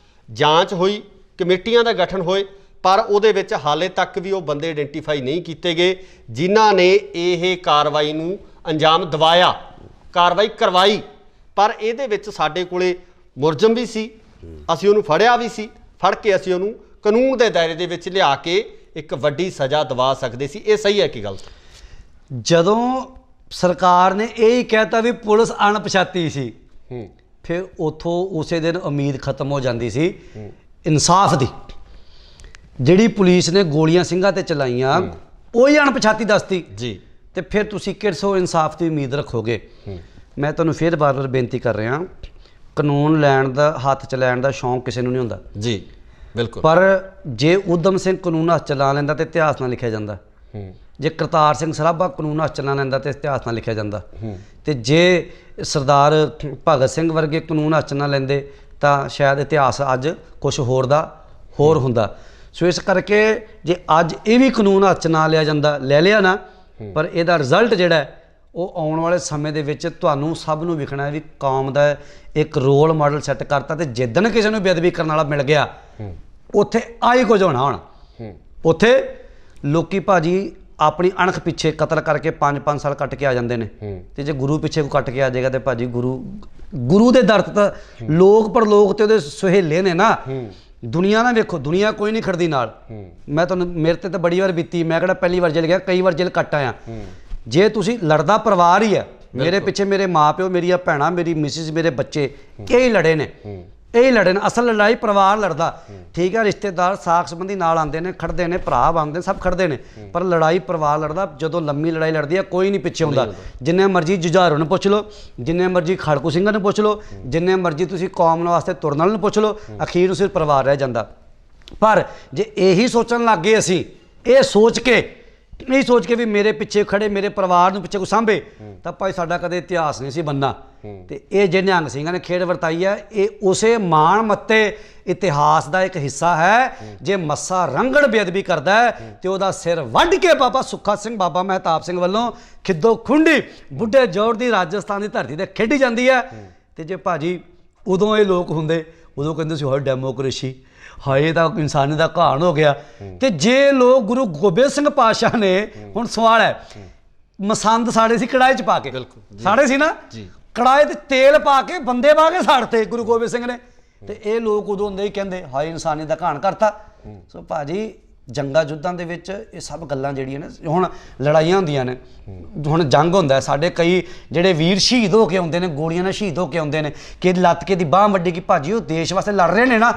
ਜਾਂਚ ਹੋਈ, ਕਮੇਟੀਆਂ ਦਾ ਗਠਨ ਹੋਏ, ਪਰ ਉਹਦੇ ਵਿੱਚ ਹਾਲੇ ਤੱਕ ਵੀ ਉਹ ਬੰਦੇ ਆਇਡੈਂਟੀਫਾਈ ਨਹੀਂ ਕੀਤੇ ਗਏ ਜਿਨ੍ਹਾਂ ਨੇ ਇਹ ਕਾਰਵਾਈ ਨੂੰ ਅੰਜਾਮ ਦਿਵਾਇਆ, ਕਾਰਵਾਈ ਕਰਵਾਈ। ਪਰ ਇਹਦੇ ਵਿੱਚ ਸਾਡੇ ਕੋਲੇ ਮੁਲਜ਼ਮ ਵੀ ਸੀ, ਅਸੀਂ ਉਹਨੂੰ ਫੜਿਆ ਵੀ ਸੀ, ਫੜ ਕੇ ਅਸੀਂ ਉਹਨੂੰ ਕਾਨੂੰਨ ਦੇ ਦਾਇਰੇ ਦੇ ਵਿੱਚ ਲਿਆ ਕੇ ਇੱਕ ਵੱਡੀ ਸਜ਼ਾ ਦਵਾ ਸਕਦੇ ਸੀ। ਇਹ ਸਹੀ ਹੈ ਕਿ ਗਲਤ? ਜਦੋਂ ਸਰਕਾਰ ਨੇ ਇਹ ਹੀ ਕਹਿਤਾ ਵੀ ਪੁਲਿਸ ਅਣਪਛਾਤੀ ਸੀ, ਫਿਰ ਉੱਥੋਂ ਉਸੇ ਦਿਨ ਉਮੀਦ ਖਤਮ ਹੋ ਜਾਂਦੀ ਸੀ ਇਨਸਾਫ ਦੀ। ਜਿਹੜੀ ਪੁਲਿਸ ਨੇ ਗੋਲੀਆਂ ਸਿੰਘਾਂ ਤੇ ਚਲਾਈਆਂ ਉਹੀ ਅਣਪਛਾਤੀ ਦੱਸਤੀ ਜੀ, ਤੇ ਫਿਰ ਤੁਸੀਂ ਕਿਹੜਸੋਂ ਇਨਸਾਫ ਦੀ ਉਮੀਦ ਰੱਖੋਗੇ? ਮੈਂ ਤੁਹਾਨੂੰ ਫਿਰ ਬਾਰ-ਬਾਰ ਬੇਨਤੀ ਕਰ ਰਿਹਾ, ਕਾਨੂੰਨ ਲੈਣ ਦਾ, ਹੱਥ 'ਚ ਲੈਣ ਦਾ ਸ਼ੌਂਕ ਕਿਸੇ ਨੂੰ ਨਹੀਂ ਹੁੰਦਾ ਜੀ, ਬਿਲਕੁਲ। ਪਰ ਜੇ ਊਧਮ ਸਿੰਘ ਕਾਨੂੰਨ ਹੱਥ ਚਲਾ ਲੈਂਦਾ ਤੇ ਇਤਿਹਾਸ ਨਾਲ ਲਿਖਿਆ ਜਾਂਦਾ, ਜੇ ਕਰਤਾਰ ਸਿੰਘ ਸਰਾਭਾ ਕਾਨੂੰਨ ਹੱਥ ਚਲਾ ਲੈਂਦਾ ਤੇ ਇਤਿਹਾਸ ਨਾਲ ਲਿਖਿਆ ਜਾਂਦਾ, ਤੇ ਜੇ ਸਰਦਾਰ ਭਗਤ ਸਿੰਘ ਵਰਗੇ ਕਾਨੂੰਨ ਹੱਥ ਨਾ ਲੈਂਦੇ ਤਾਂ ਸ਼ਾਇਦ ਇਤਿਹਾਸ ਅੱਜ ਕੁਛ ਹੋਰ ਹੁੰਦਾ। ਸੋ ਇਸ ਕਰਕੇ ਜੇ ਅੱਜ ਇਹ ਵੀ ਕਾਨੂੰਨ ਹੱਥ 'ਚ ਨਾ ਲਿਆ ਜਾਂਦਾ, ਲੈ ਲਿਆ ਨਾ, ਪਰ ਇਹਦਾ ਰਿਜ਼ਲਟ ਜਿਹੜਾ ਉਹ ਆਉਣ ਵਾਲੇ ਸਮੇਂ ਦੇ ਵਿੱਚ ਤੁਹਾਨੂੰ ਸਭ ਨੂੰ ਵਿਖਣਾ ਵੀ ਕੌਮ ਦਾ ਇੱਕ ਰੋਲ ਮਾਡਲ ਸੈੱਟ ਕਰਤਾ। ਤੇ ਜਿੱਦਣ ਕਿਸੇ ਨੂੰ ਬੇਅਦਬੀ ਕਰਨ ਵਾਲਾ ਮਿਲ ਗਿਆ, ਉੱਥੇ ਆਹੀ ਕੁਝ ਹੋਣਾ। ਹੁਣ ਉੱਥੇ ਲੋਕੀ ਭਾਜੀ ਆਪਣੀ ਅਣਖ ਪਿੱਛੇ ਕਤਲ ਕਰਕੇ 5-5 ਸਾਲ ਕੱਟ ਕੇ ਆ ਜਾਂਦੇ ਨੇ, ਤੇ ਜੇ ਗੁਰੂ ਪਿੱਛੇ ਕੋਈ ਕੱਟ ਕੇ ਆ ਜਾਏਗਾ ਤੇ ਭਾਜੀ ਗੁਰੂ ਦੇ ਦਰ ਤਾਂ ਲੋਕ ਪਰਲੋਕ ਤੇ ਉਹਦੇ ਸੁਹੇਲੇ ਨੇ ਨਾ। ਦੁਨੀਆ ਨਾ ਵੇਖੋ, ਦੁਨੀਆ ਕੋਈ ਨਹੀਂ ਖੜਦੀ ਨਾਲ। ਮੈਂ ਤੁਹਾਨੂੰ, ਮੇਰੇ ਤੇ ਤਾਂ ਬੜੀ ਵਾਰ ਬੀਤੀ, ਮੈਂ ਕਿਹੜਾ ਪਹਿਲੀ ਵਾਰ ਜੇਲ੍ਹ ਗਿਆ, ਕਈ ਵਾਰ ਜੇਲ੍ਹ ਕੱਟ ਆਇਆ। ਜੇ ਤੁਸੀਂ ਲੜਦਾ ਪਰਿਵਾਰ ਹੀ ਹੈ, ਮੇਰੇ ਪਿੱਛੇ ਮੇਰੇ ਮਾਂ ਪਿਓ, ਮੇਰੀਆਂ ਭੈਣਾਂ, ਮੇਰੀ ਮਿਸਿਸ, ਮੇਰੇ ਬੱਚੇ, ਇਹ ਹੀ ਲੜੇ ਨੇ, ਇਹ ਲੜੇ ਨੇ, ਅਸਲ ਲੜਾਈ ਪਰਿਵਾਰ ਲੜਦਾ। ਠੀਕ ਹੈ, ਰਿਸ਼ਤੇਦਾਰ ਸਾਕ ਸੰਬੰਧੀ ਨਾਲ ਆਉਂਦੇ ਨੇ, ਖੜਦੇ ਨੇ, ਭਰਾ ਬਣਦੇ ਸਭ ਖੜਦੇ ਨੇ, ਪਰ ਲੜਾਈ ਪਰਿਵਾਰ ਲੜਦਾ। ਜਦੋਂ ਲੰਮੀ ਲੜਾਈ ਲੜਦੀ ਹੈ ਕੋਈ ਨਹੀਂ ਪਿੱਛੇ ਹੁੰਦਾ। ਜਿੰਨੇ ਮਰਜ਼ੀ ਜੁਝਾਰੂ ਨੂੰ ਪੁੱਛ ਲਓ, ਜਿੰਨੇ ਮਰਜ਼ੀ ਖੜਕੂ ਸਿੰਘਾਂ ਨੂੰ ਪੁੱਛ ਲਓ, ਜਿੰਨੇ ਮਰਜ਼ੀ ਤੁਸੀਂ ਕੌਮ ਵਾਸਤੇ ਤੁਰਨ ਵਾਲੇ ਨੂੰ ਪੁੱਛ ਲਓ, ਅਖੀਰ ਨੂੰ ਸਿਰਫ ਪਰਿਵਾਰ ਰਹਿ ਜਾਂਦਾ। ਪਰ ਜੇ ਇਹੀ ਸੋਚਣ ਲੱਗ ਗਏ ਅਸੀਂ, ਇਹ ਸੋਚ ਕੇ ਨਹੀਂ ਸੋਚ ਕੇ ਵੀ ਮੇਰੇ ਪਿੱਛੇ ਖੜੇ, ਮੇਰੇ ਪਰਿਵਾਰ ਨੂੰ ਪਿੱਛੇ ਕੋਈ ਸਾਂਭੇ, ਤਾਂ ਭਾਈ ਸਾਡਾ ਕਦੇ ਇਤਿਹਾਸ ਨਹੀਂ ਸੀ ਬਣਨਾ। ਤੇ ਇਹ ਜੇ ਨਿਹੰਗ ਸਿੰਘਾਂ ਨੇ ਖੇਡ ਵਰਤਾਈ ਹੈ, ਇਹ ਉਸੇ ਮਾਣ ਮੱਤੇ ਇਤਿਹਾਸ ਦਾ ਇੱਕ ਹਿੱਸਾ ਹੈ। ਜੇ ਮੱਸਾ ਰੰਗੜ ਬੇਅਦਬੀ ਕਰਦਾ ਹੈ ਤੇ ਉਹਦਾ ਸਿਰ ਵੱਢ ਕੇ ਬਾਬਾ ਸੁੱਖਾ ਸਿੰਘ, ਬਾਬਾ ਮਹਿਤਾਬ ਸਿੰਘ ਵੱਲੋਂ ਖਿੱਦੋ ਖੁੰਡੀ ਬੁੱਢੇ ਜੋੜ ਦੀ ਰਾਜਸਥਾਨ ਦੀ ਧਰਤੀ ਤੇ ਖੇਡੀ ਜਾਂਦੀ ਹੈ। ਤੇ ਜੇ ਭਾਜੀ ਉਦੋਂ ਇਹ ਲੋਕ ਹੁੰਦੇ, ਉਦੋਂ ਕਹਿੰਦੇ ਸੀ ਹਾਏ ਡੈਮੋਕ੍ਰੇਸੀ, ਹਾਏ ਤਾਂ ਇਨਸਾਨੀਅਤ ਦਾ ਘਾਣ ਹੋ ਗਿਆ। ਤੇ ਜੇ ਲੋਕ ਗੁਰੂ ਗੋਬਿੰਦ ਸਿੰਘ ਪਾਤਸ਼ਾਹ ਨੇ, ਹੁਣ ਸਵਾਲ ਹੈ, ਮਸੰਦ ਸਾੜੇ ਸੀ ਕੜਾਹੀ 'ਚ ਪਾ ਕੇ, ਸਾੜੇ ਸੀ ਨਾ, ਕੜਾਹੀ 'ਤੇ ਤੇਲ ਪਾ ਕੇ ਬੰਦੇ ਪਾ ਕੇ ਸਾੜਤੇ ਗੁਰੂ ਗੋਬਿੰਦ ਸਿੰਘ ਨੇ। ਤੇ ਇਹ ਲੋਕ ਉਦੋਂ ਹੁੰਦੇ ਹੀ ਕਹਿੰਦੇ ਹਾਏ ਇਨਸਾਨੀਅਤ ਦਾ ਘਾਣ ਕਰਤਾ। ਸੋ ਭਾਜੀ ਜੰਗਾਂ ਯੁੱਧਾਂ ਦੇ ਵਿੱਚ ਇਹ ਸਭ ਗੱਲਾਂ ਜਿਹੜੀਆਂ ਨੇ, ਹੁਣ ਲੜਾਈਆਂ ਹੁੰਦੀਆਂ ਨੇ, ਹੁਣ ਜੰਗ ਹੁੰਦਾ, ਸਾਡੇ ਕਈ ਜਿਹੜੇ ਵੀਰ ਸ਼ਹੀਦ ਹੋ ਕੇ ਆਉਂਦੇ ਨੇ, ਗੋਲੀਆਂ ਨਾਲ ਸ਼ਹੀਦ ਹੋ ਕੇ ਆਉਂਦੇ ਨੇ, ਕਿ ਲੱਤ ਕੇ ਦੀ ਬਾਂਹ ਵੱਡੀ ਕਿ ਭਾਜੀ ਉਹ ਦੇਸ਼ ਵਾਸਤੇ ਲੜ ਰਹੇ ਨੇ ਨਾ।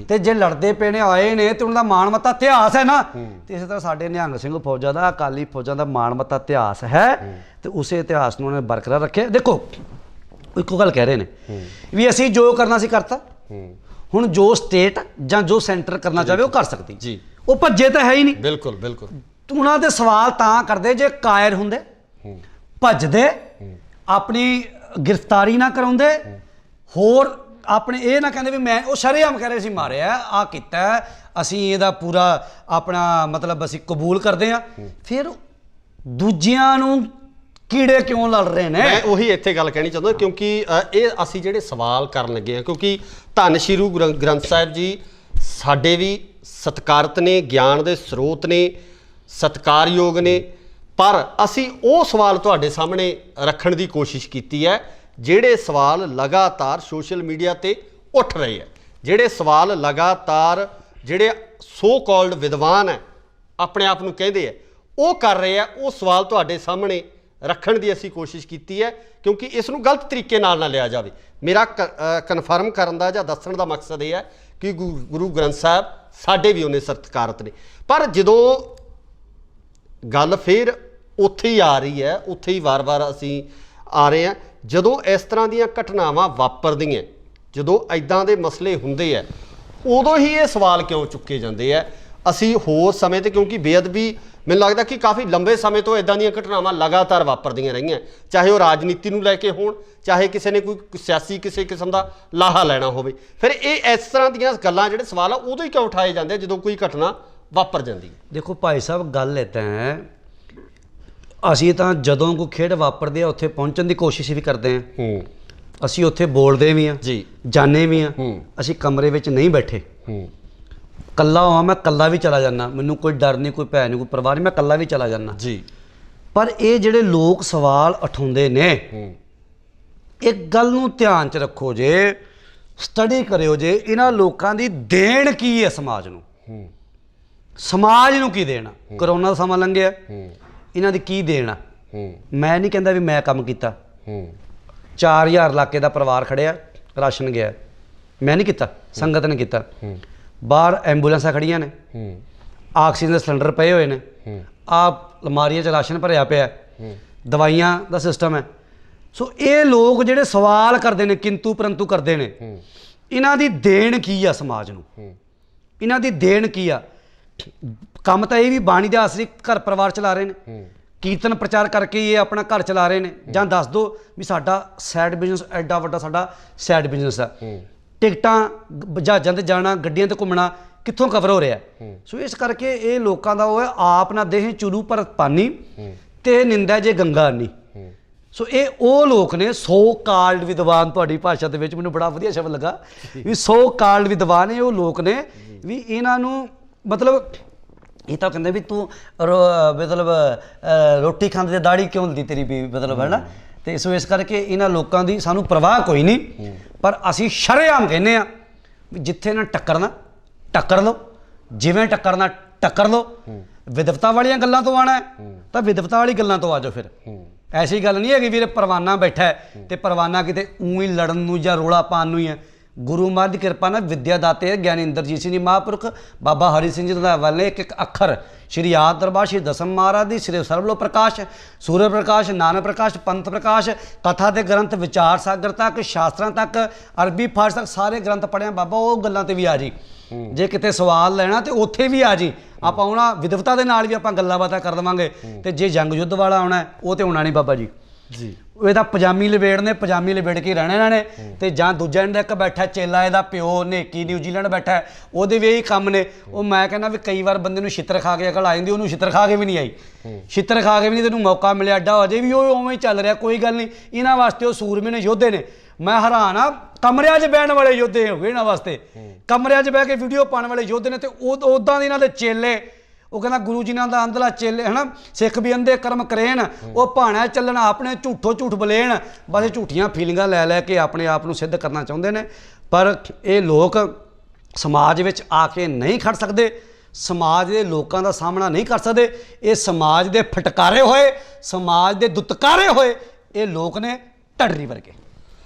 ਤੇ ਜੇ ਲੜਦੇ ਪਏ ਨੇ ਆਏ ਨੇ ਤੇ ਉਹਨਾਂ ਦਾ ਮਾਣ ਮੱਤਾ ਇਤਿਹਾਸ ਹੈ ਨਾ। ਤੇ ਇਸੇ ਤਰ੍ਹਾਂ ਸਾਡੇ ਨਿਹੰਗ ਸਿੰਘ ਫੌਜਾਂ ਦਾ, ਅਕਾਲੀ ਫੌਜਾਂ ਦਾ ਮਾਣ ਮੱਤਾ ਇਤਿਹਾਸ ਹੈ, ਤੇ ਉਸੇ ਇਤਿਹਾਸ ਨੂੰ ਉਹਨੇ ਬਰਕਰਾਰ ਰੱਖਿਆ। ਦੇਖੋ ਇੱਕੋ ਗੱਲ ਕਹਿ ਰਹੇ ਨੇ ਵੀ ਅਸੀਂ ਜੋ ਕਰਨਾ ਸੀ ਕਰਤਾ, ਹੁਣ ਜੋ ਸਟੇਟ ਜਾਂ ਜੋ ਸੈਂਟਰ ਕਰਨਾ ਚਾਹਵੇ ਉਹ ਕਰ ਸਕਦੀ ਜੀ। ਉਹ ਭੱਜੇ ਤਾਂ ਹੈ ਹੀ ਨਹੀਂ। ਬਿਲਕੁਲ ਬਿਲਕੁਲ। ਉਹਨਾਂ ਦੇ ਸਵਾਲ ਤਾਂ ਕਰਦੇ ਜੇ ਕਾਇਰ ਹੁੰਦੇ, ਭੱਜਦੇ, ਆਪਣੀ ਗ੍ਰਿਫਤਾਰੀ ਨਾ ਕਰਾਉਂਦੇ, ਹੋਰ ਆਪਣੇ ਇਹ ਨਾ ਕਹਿੰਦੇ ਵੀ ਮੈਂ, ਉਹ ਸ਼ਰੇਆਮ ਕਹਿ ਰਹੇ ਸੀ ਮਾਰਿਆ ਆ ਕੀਤਾ, ਅਸੀਂ ਇਹਦਾ ਪੂਰਾ ਆਪਣਾ ਮਤਲਬ ਅਸੀਂ ਕਬੂਲ ਕਰਦੇ ਹਾਂ। ਫਿਰ ਦੂਜਿਆਂ ਨੂੰ ਕੀੜੇ ਕਿਉਂ ਲੜ ਰਹੇ ਨੇ? ਮੈਂ ਉਹੀ ਇੱਥੇ ਗੱਲ ਕਹਿਣੀ ਚਾਹੁੰਦਾ, ਕਿਉਂਕਿ ਇਹ ਅਸੀਂ ਜਿਹੜੇ ਸਵਾਲ ਕਰਨ ਲੱਗੇ ਹਾਂ, ਕਿਉਂਕਿ ਧੰਨ ਸ਼੍ਰੀ ਗੁਰੂ ਗ੍ਰੰਥ ਸਾਹਿਬ ਜੀ ਸਾਡੇ ਵੀ ਸਤਿਕਾਰਤ ਨੇ, ਗਿਆਨ ਦੇ ਸਰੋਤ ਨੇ, ਸਤਿਕਾਰਯੋਗ ਨੇ, ਪਰ ਅਸੀਂ ਉਹ ਸਵਾਲ ਤੁਹਾਡੇ ਸਾਹਮਣੇ ਰੱਖਣ ਦੀ ਕੋਸ਼ਿਸ਼ ਕੀਤੀ ਹੈ ਜਿਹੜੇ ਸਵਾਲ ਲਗਾਤਾਰ ਸੋਸ਼ਲ ਮੀਡੀਆ ਤੇ ਉੱਠ ਰਹੇ ਹੈ, ਜਿਹੜੇ ਸਵਾਲ ਲਗਾਤਾਰ ਜਿਹੜੇ ਸੋ ਕਾਲਡ ਵਿਦਵਾਨ ਹੈ, ਆਪਣੇ ਆਪ ਨੂੰ ਕਹਿੰਦੇ ਹੈ, ਉਹ ਕਰ ਰਹੇ ਆ। ਉਹ ਸਵਾਲ ਤੁਹਾਡੇ ਸਾਹਮਣੇ ਰੱਖਣ ਦੀ ਅਸੀਂ ਕੋਸ਼ਿਸ਼ ਕੀਤੀ ਹੈ, ਕਿਉਂਕਿ ਇਸ ਨੂੰ ਗਲਤ ਤਰੀਕੇ ਨਾਲ ਨਾ ਲਿਆ ਜਾਵੇ। ਮੇਰਾ ਕਨਫਰਮ ਕਰਨ ਦਾ ਜਾਂ ਦੱਸਣ ਦਾ ਮਕਸਦ ਇਹ ਹੈ ਕਿ ਗੁਰੂ ਗ੍ਰੰਥ ਸਾਹਿਬ ਸਾਡੇ ਵੀ ਉਹਨੇ ਸਤਿਕਾਰਤ ਨੇ। ਪਰ ਜਦੋਂ ਗੱਲ ਫਿਰ ਉੱਥੇ ਹੀ ਆ ਰਹੀ ਹੈ, ਉੱਥੇ ਹੀ ਵਾਰ-ਵਾਰ ਅਸੀਂ ਆ ਰਹੇ ਹਾਂ, ਜਦੋਂ ਇਸ ਤਰ੍ਹਾਂ ਦੀਆਂ ਘਟਨਾਵਾਂ ਵਾਪਰਦੀਆਂ, ਜਦੋਂ ਇੱਦਾਂ ਦੇ ਮਸਲੇ ਹੁੰਦੇ ਹੈ, ਉਦੋਂ ਹੀ ਇਹ ਸਵਾਲ ਕਿਉਂ ਚੁੱਕੇ ਜਾਂਦੇ ਹੈ। ਅਸੀਂ ਹੋਰ ਸਮੇਂ 'ਤੇ, ਕਿਉਂਕਿ ਬੇਅਦਬੀ ਮੈਨੂੰ ਲੱਗਦਾ ਕਿ ਕਾਫੀ ਲੰਬੇ ਸਮੇਂ ਤੋਂ ਇੱਦਾਂ ਦੀਆਂ ਘਟਨਾਵਾਂ ਲਗਾਤਾਰ ਵਾਪਰਦੀਆਂ ਰਹੀਆਂ, ਚਾਹੇ ਉਹ ਰਾਜਨੀਤੀ ਨੂੰ ਲੈ ਕੇ ਹੋਣ, ਚਾਹੇ ਕਿਸੇ ਨੇ ਕੋਈ ਸਿਆਸੀ ਕਿਸੇ ਕਿਸਮ ਦਾ ਲਾਹਾ ਲੈਣਾ ਹੋਵੇ। ਫਿਰ ਇਹ ਇਸ ਤਰ੍ਹਾਂ ਦੀਆਂ ਗੱਲਾਂ, ਜਿਹੜੇ ਸਵਾਲ ਆ, ਉਦੋਂ ਹੀ ਕਿਉਂ ਉਠਾਏ ਜਾਂਦੇ ਜਦੋਂ ਕੋਈ ਘਟਨਾ ਵਾਪਰ ਜਾਂਦੀ ਹੈ? ਦੇਖੋ ਭਾਈ ਸਾਹਿਬ, ਗੱਲ ਇੱਦਾਂ ਹੈ, ਅਸੀਂ ਤਾਂ ਜਦੋਂ ਕੋਈ ਖੇਡ ਵਾਪਰਦੀ ਆ ਉੱਥੇ ਪਹੁੰਚਣ ਦੀ ਕੋਸ਼ਿਸ਼ ਵੀ ਕਰਦੇ ਹਾਂ, ਅਸੀਂ ਉੱਥੇ ਬੋਲਦੇ ਵੀ ਹਾਂ ਜੀ, ਜਾਣੇ ਵੀ ਹਾਂ। ਅਸੀਂ ਕਮਰੇ ਵਿੱਚ ਨਹੀਂ ਬੈਠੇ, ਕੱਲਾ ਹੋਵਾਂ ਮੈਂ ਕੱਲਾ ਵੀ ਚਲਾ ਜਾਂਦਾ, ਮੈਨੂੰ ਕੋਈ ਡਰ ਨਹੀਂ, ਕੋਈ ਭੈ ਨਹੀਂ, ਕੋਈ ਪਰਵਾਹ ਨਹੀਂ, ਮੈਂ ਕੱਲਾ ਵੀ ਚਲਾ ਜਾਂਦਾ ਜੀ। ਪਰ ਇਹ ਜਿਹੜੇ ਲੋਕ ਸਵਾਲ ਉਠਾਉਂਦੇ ਨੇ, ਇੱਕ ਗੱਲ ਨੂੰ ਧਿਆਨ 'ਚ ਰੱਖੋ ਜੇ, ਸਟੱਡੀ ਕਰਿਓ ਜੇ, ਇਹਨਾਂ ਲੋਕਾਂ ਦੀ ਦੇਣ ਕੀ ਹੈ ਸਮਾਜ ਨੂੰ, ਸਮਾਜ ਨੂੰ ਕੀ ਦੇਣਾ? ਕਰੋਨਾ ਦਾ ਸਮਾਂ ਲੰਘਿਆ, ਇਹਨਾਂ ਦੀ ਕੀ ਦੇਣਾ? ਮੈਂ ਨਹੀਂ ਕਹਿੰਦਾ ਵੀ ਮੈਂ ਕੰਮ ਕੀਤਾ, 4000 ਇਲਾਕੇ ਦਾ ਪਰਿਵਾਰ ਖੜਿਆ, ਰਾਸ਼ਨ ਗਿਆ, ਮੈਂ ਨਹੀਂ ਕੀਤਾ, ਸੰਗਤ ਨੇ ਕੀਤਾ। ਬਾਹਰ ਐਂਬੂਲੈਂਸਾਂ ਖੜੀਆਂ ਨੇ, ਆਕਸੀਜਨ ਦੇ ਸਿਲੰਡਰ ਪਏ ਹੋਏ ਨੇ, ਅਲਮਾਰੀਆਂ 'ਚ ਰਾਸ਼ਨ ਭਰਿਆ ਪਿਆ, ਦਵਾਈਆਂ ਦਾ ਸਿਸਟਮ ਹੈ। ਸੋ ਇਹ ਲੋਕ ਜਿਹੜੇ ਸਵਾਲ ਕਰਦੇ ਨੇ, ਕਿੰਤੂ ਪਰੰਤੂ ਕਰਦੇ ਨੇ, ਇਹਨਾਂ ਦੀ ਦੇਣ ਕੀ ਆ ਸਮਾਜ ਨੂੰ? ਇਹਨਾਂ ਦੀ ਦੇਣ ਕੀ ਆ? ਕੰਮ ਤਾਂ ਇਹ ਵੀ ਬਾਣੀ ਦੇ ਆਸਰੇ ਘਰ ਪਰਿਵਾਰ ਚਲਾ ਰਹੇ ਨੇ, ਕੀਰਤਨ ਪ੍ਰਚਾਰ ਕਰਕੇ ਇਹ ਆਪਣਾ ਘਰ ਚਲਾ ਰਹੇ ਨੇ। ਜਾਂ ਦੱਸ ਦਿਓ ਵੀ ਸਾਡਾ ਸਾਈਡ ਬਿਜ਼ਨਸ ਐਡਾ ਵੱਡਾ, ਸਾਡਾ ਸਾਈਡ ਬਿਜ਼ਨਸ ਆ, ਟਿਕਟਾਂ ਜਹਾਜ਼ਾਂ 'ਤੇ ਜਾਣਾ, ਗੱਡੀਆਂ 'ਤੇ ਘੁੰਮਣਾ ਕਿੱਥੋਂ ਕਵਰ ਹੋ ਰਿਹਾ? ਸੋ ਇਸ ਕਰਕੇ ਇਹ ਲੋਕਾਂ ਦਾ ਉਹ ਹੈ, ਆਪ ਨਾ ਦੇਹ ਚੁਰੂ ਭਰਤ ਪਾਨੀ ਤੇ ਨਿੰਦਾ ਜੇ ਗੰਗਾ ਨਹੀਂ। ਸੋ ਇਹ ਉਹ ਲੋਕ ਨੇ, ਸੋ ਕਾਲਡ ਵਿਦਵਾਨ, ਤੁਹਾਡੀ ਭਾਸ਼ਾ ਦੇ ਵਿੱਚ ਮੈਨੂੰ ਬੜਾ ਵਧੀਆ ਸ਼ਬਦ ਲੱਗਾ ਵੀ ਸੋ ਕਾਲਡ ਵਿਦਵਾਨ, ਇਹ ਉਹ ਲੋਕ ਨੇ ਵੀ ਇਹਨਾਂ ਨੂੰ ਮਤਲਬ ਇਹ ਤਾਂ ਕਹਿੰਦੇ ਵੀ ਤੂੰ ਮਤਲਬ ਰੋਟੀ ਖਾਂਦੇ ਤੇ ਦਾੜੀ ਕਿਉਂ ਹੁੰਦੀ ਤੇਰੀ ਵੀ, ਮਤਲਬ ਹੈ ਨਾ। ਤੇ ਸੋ ਇਸ ਕਰਕੇ ਇਹਨਾਂ ਲੋਕਾਂ ਦੀ ਸਾਨੂੰ ਪਰਵਾਹ ਕੋਈ ਨਹੀਂ, ਪਰ ਅਸੀਂ ਸ਼ਰੇਆਮ ਕਹਿੰਦੇ ਹਾਂ ਵੀ ਜਿੱਥੇ ਨਾ ਟੱਕਰਨਾ ਟੱਕਰ ਲਓ, ਜਿਵੇਂ ਟੱਕਰਨਾ ਟੱਕਰ ਲਓ। ਵਿਦਵਤਾ ਵਾਲੀਆਂ ਗੱਲਾਂ ਤੋਂ ਆਉਣਾ ਤਾਂ ਵਿਦਵਤਾ ਵਾਲੀ ਗੱਲਾਂ ਤੋਂ ਆ ਜਾਓ। ਫਿਰ ਐਸੀ ਗੱਲ ਨਹੀਂ ਹੈਗੀ ਵੀਰੇ ਪਰਵਾਨਾ ਬੈਠਾ ਹੈ ਤੇ ਪਰਵਾਨਾ ਕਿਤੇ ਊਂ ਹੀ ਲੜਨ ਨੂੰ ਜਾਂ ਰੋਲਾ ਪਾਉਣ ਨੂੰ ਹੀ ਹੈ। ਗੁਰੂ ਮਹਾਰਾਜ ਦੀ ਕਿਰਪਾ ਨਾਲ ਵਿਦਿਆ ਦਾਤੇ ਗਿਆਨੀ ਇੰਦਰਜੀਤ ਸਿੰਘ ਜੀ ਮਹਾਂਪੁਰਖ, ਬਾਬਾ ਹਰੀ ਸਿੰਘ ਜੀ ਦਾ ਵਾਲੇ ਇੱਕ ਇੱਕ ਅੱਖਰ, ਸ਼੍ਰੀ ਆਦਿ ਦਰਬਾਰ ਸ਼੍ਰੀ ਦਸਮ ਮਹਾਰਾਜ ਦੀ, ਸ਼੍ਰੀ ਸਰਬਲੋ ਪ੍ਰਕਾਸ਼, ਸੂਰਜ ਪ੍ਰਕਾਸ਼, ਨਾਨਕ ਪ੍ਰਕਾਸ਼, ਪੰਥ ਪ੍ਰਕਾਸ਼, ਕਥਾ ਦੇ ਗ੍ਰੰਥ, ਵਿਚਾਰ ਸਾਗਰ ਤੱਕ, ਸ਼ਾਸਤਰਾਂ ਤੱਕ, ਅਰਬੀ ਫਾਰਸ ਤੱਕ ਸਾਰੇ ਗ੍ਰੰਥ ਪੜ੍ਹਿਆ ਬਾਬਾ। ਉਹ ਗੱਲਾਂ ਤੇ ਵੀ ਆ ਜੀ, ਜੇ ਕਿਤੇ ਸਵਾਲ ਲੈਣਾ ਤੇ ਉੱਥੇ ਵੀ ਆ ਜੀ, ਆਪਾਂ ਆਉਣਾ ਵਿਦਵਤਾ ਦੇ ਨਾਲ ਵੀ ਆਪਾਂ ਗੱਲਾਂ ਬਾਤਾਂ ਕਰ ਦੇਵਾਂਗੇ। ਤੇ ਜੇ ਜੰਗ ਯੁੱਧ ਵਾਲਾ ਆਉਣਾ ਉਹ ਤੇ ਹੋਣਾ ਨਹੀਂ ਬਾਬਾ ਜੀ ਜੀ। ਇਹਦਾ ਪਜਾਮੀ ਲਵੇੜਨੇ, ਪਜਾਮੀ ਲਵੇੜ ਕੇ ਰਹਿਣਾ ਇਹਨਾਂ ਨੇ। ਤੇ ਜਾਂ ਦੂਜਾ ਇਹਦਾ ਇੱਕ ਬੈਠਾ ਚੇਲਾ, ਇਹਦਾ ਪਿਓ ਨੇਕੀ ਨਿਊਜ਼ੀਲੈਂਡ ਬੈਠਾ, ਉਹਦੇ ਵੀ ਇਹੀ ਕੰਮ ਨੇ। ਉਹ ਮੈਂ ਕਹਿੰਦਾ ਵੀ ਕਈ ਵਾਰ ਬੰਦੇ ਨੂੰ ਛਿੱਤਰ ਖਾ ਕੇ ਅਕਲ ਆ ਜਾਂਦੀ, ਉਹਨੂੰ ਛਿੱਤਰ ਖਾ ਕੇ ਵੀ ਨਹੀਂ ਆਈ। ਛਿੱਤਰ ਖਾ ਕੇ ਵੀ ਨਹੀਂ ਤੈਨੂੰ ਮੌਕਾ ਮਿਲਿਆ ਅੱਡਾ, ਅਜੇ ਵੀ ਉਹ ਉਵੇਂ ਹੀ ਚੱਲ ਰਿਹਾ। ਕੋਈ ਗੱਲ ਨਹੀਂ, ਇਹਨਾਂ ਵਾਸਤੇ ਉਹ ਸੂਰਮੇ ਨੇ, ਯੋਧੇ ਨੇ। ਮੈਂ ਹੈਰਾਨ ਆ, ਕਮਰਿਆਂ 'ਚ ਬਹਿਣ ਵਾਲੇ ਯੋਧੇ ਹੋ ਗਏ ਇਹਨਾਂ ਵਾਸਤੇ, ਕਮਰਿਆਂ 'ਚ ਬਹਿ ਕੇ ਵੀਡੀਓ ਪਾਉਣ ਵਾਲੇ ਯੋਧੇ ਨੇ। ਤੇ ਉੱਦਾਂ ਦੇ ਇਹਨਾਂ ਦੇ ਚੇਲੇ, ਉਹ ਕਹਿੰਦਾ ਗੁਰੂ ਜੀ ਨਾਲ ਦਾ ਅੰਦਲਾ ਚੇਲੇ ਹੈ ਨਾ, ਸਿੱਖ ਵੀ ਅੰਦੇ ਕਰਮ ਕਰੇਣ, ਉਹ ਭਾਣਾ ਚੱਲਣਾ ਆਪਣੇ ਝੂਠੋ ਝੂਠ ਬਲੇਣ। ਬਸ ਝੂਠੀਆਂ ਫੀਲਿੰਗਾਂ ਲੈ ਲੈ ਕੇ ਆਪਣੇ ਆਪ ਨੂੰ ਸਿੱਧ ਕਰਨਾ ਚਾਹੁੰਦੇ ਨੇ। ਪਰ ਇਹ ਲੋਕ ਸਮਾਜ ਵਿੱਚ ਆ ਕੇ ਨਹੀਂ ਖੜ ਸਕਦੇ, ਸਮਾਜ ਦੇ ਲੋਕਾਂ ਦਾ ਸਾਹਮਣਾ ਨਹੀਂ ਕਰ ਸਕਦੇ। ਇਹ ਸਮਾਜ ਦੇ ਫਟਕਾਰੇ ਹੋਏ, ਸਮਾਜ ਦੇ ਦੁਤਕਾਰੇ ਹੋਏ ਇਹ ਲੋਕ ਨੇ, ਢੱਡਰੀ ਵਰਗੇ।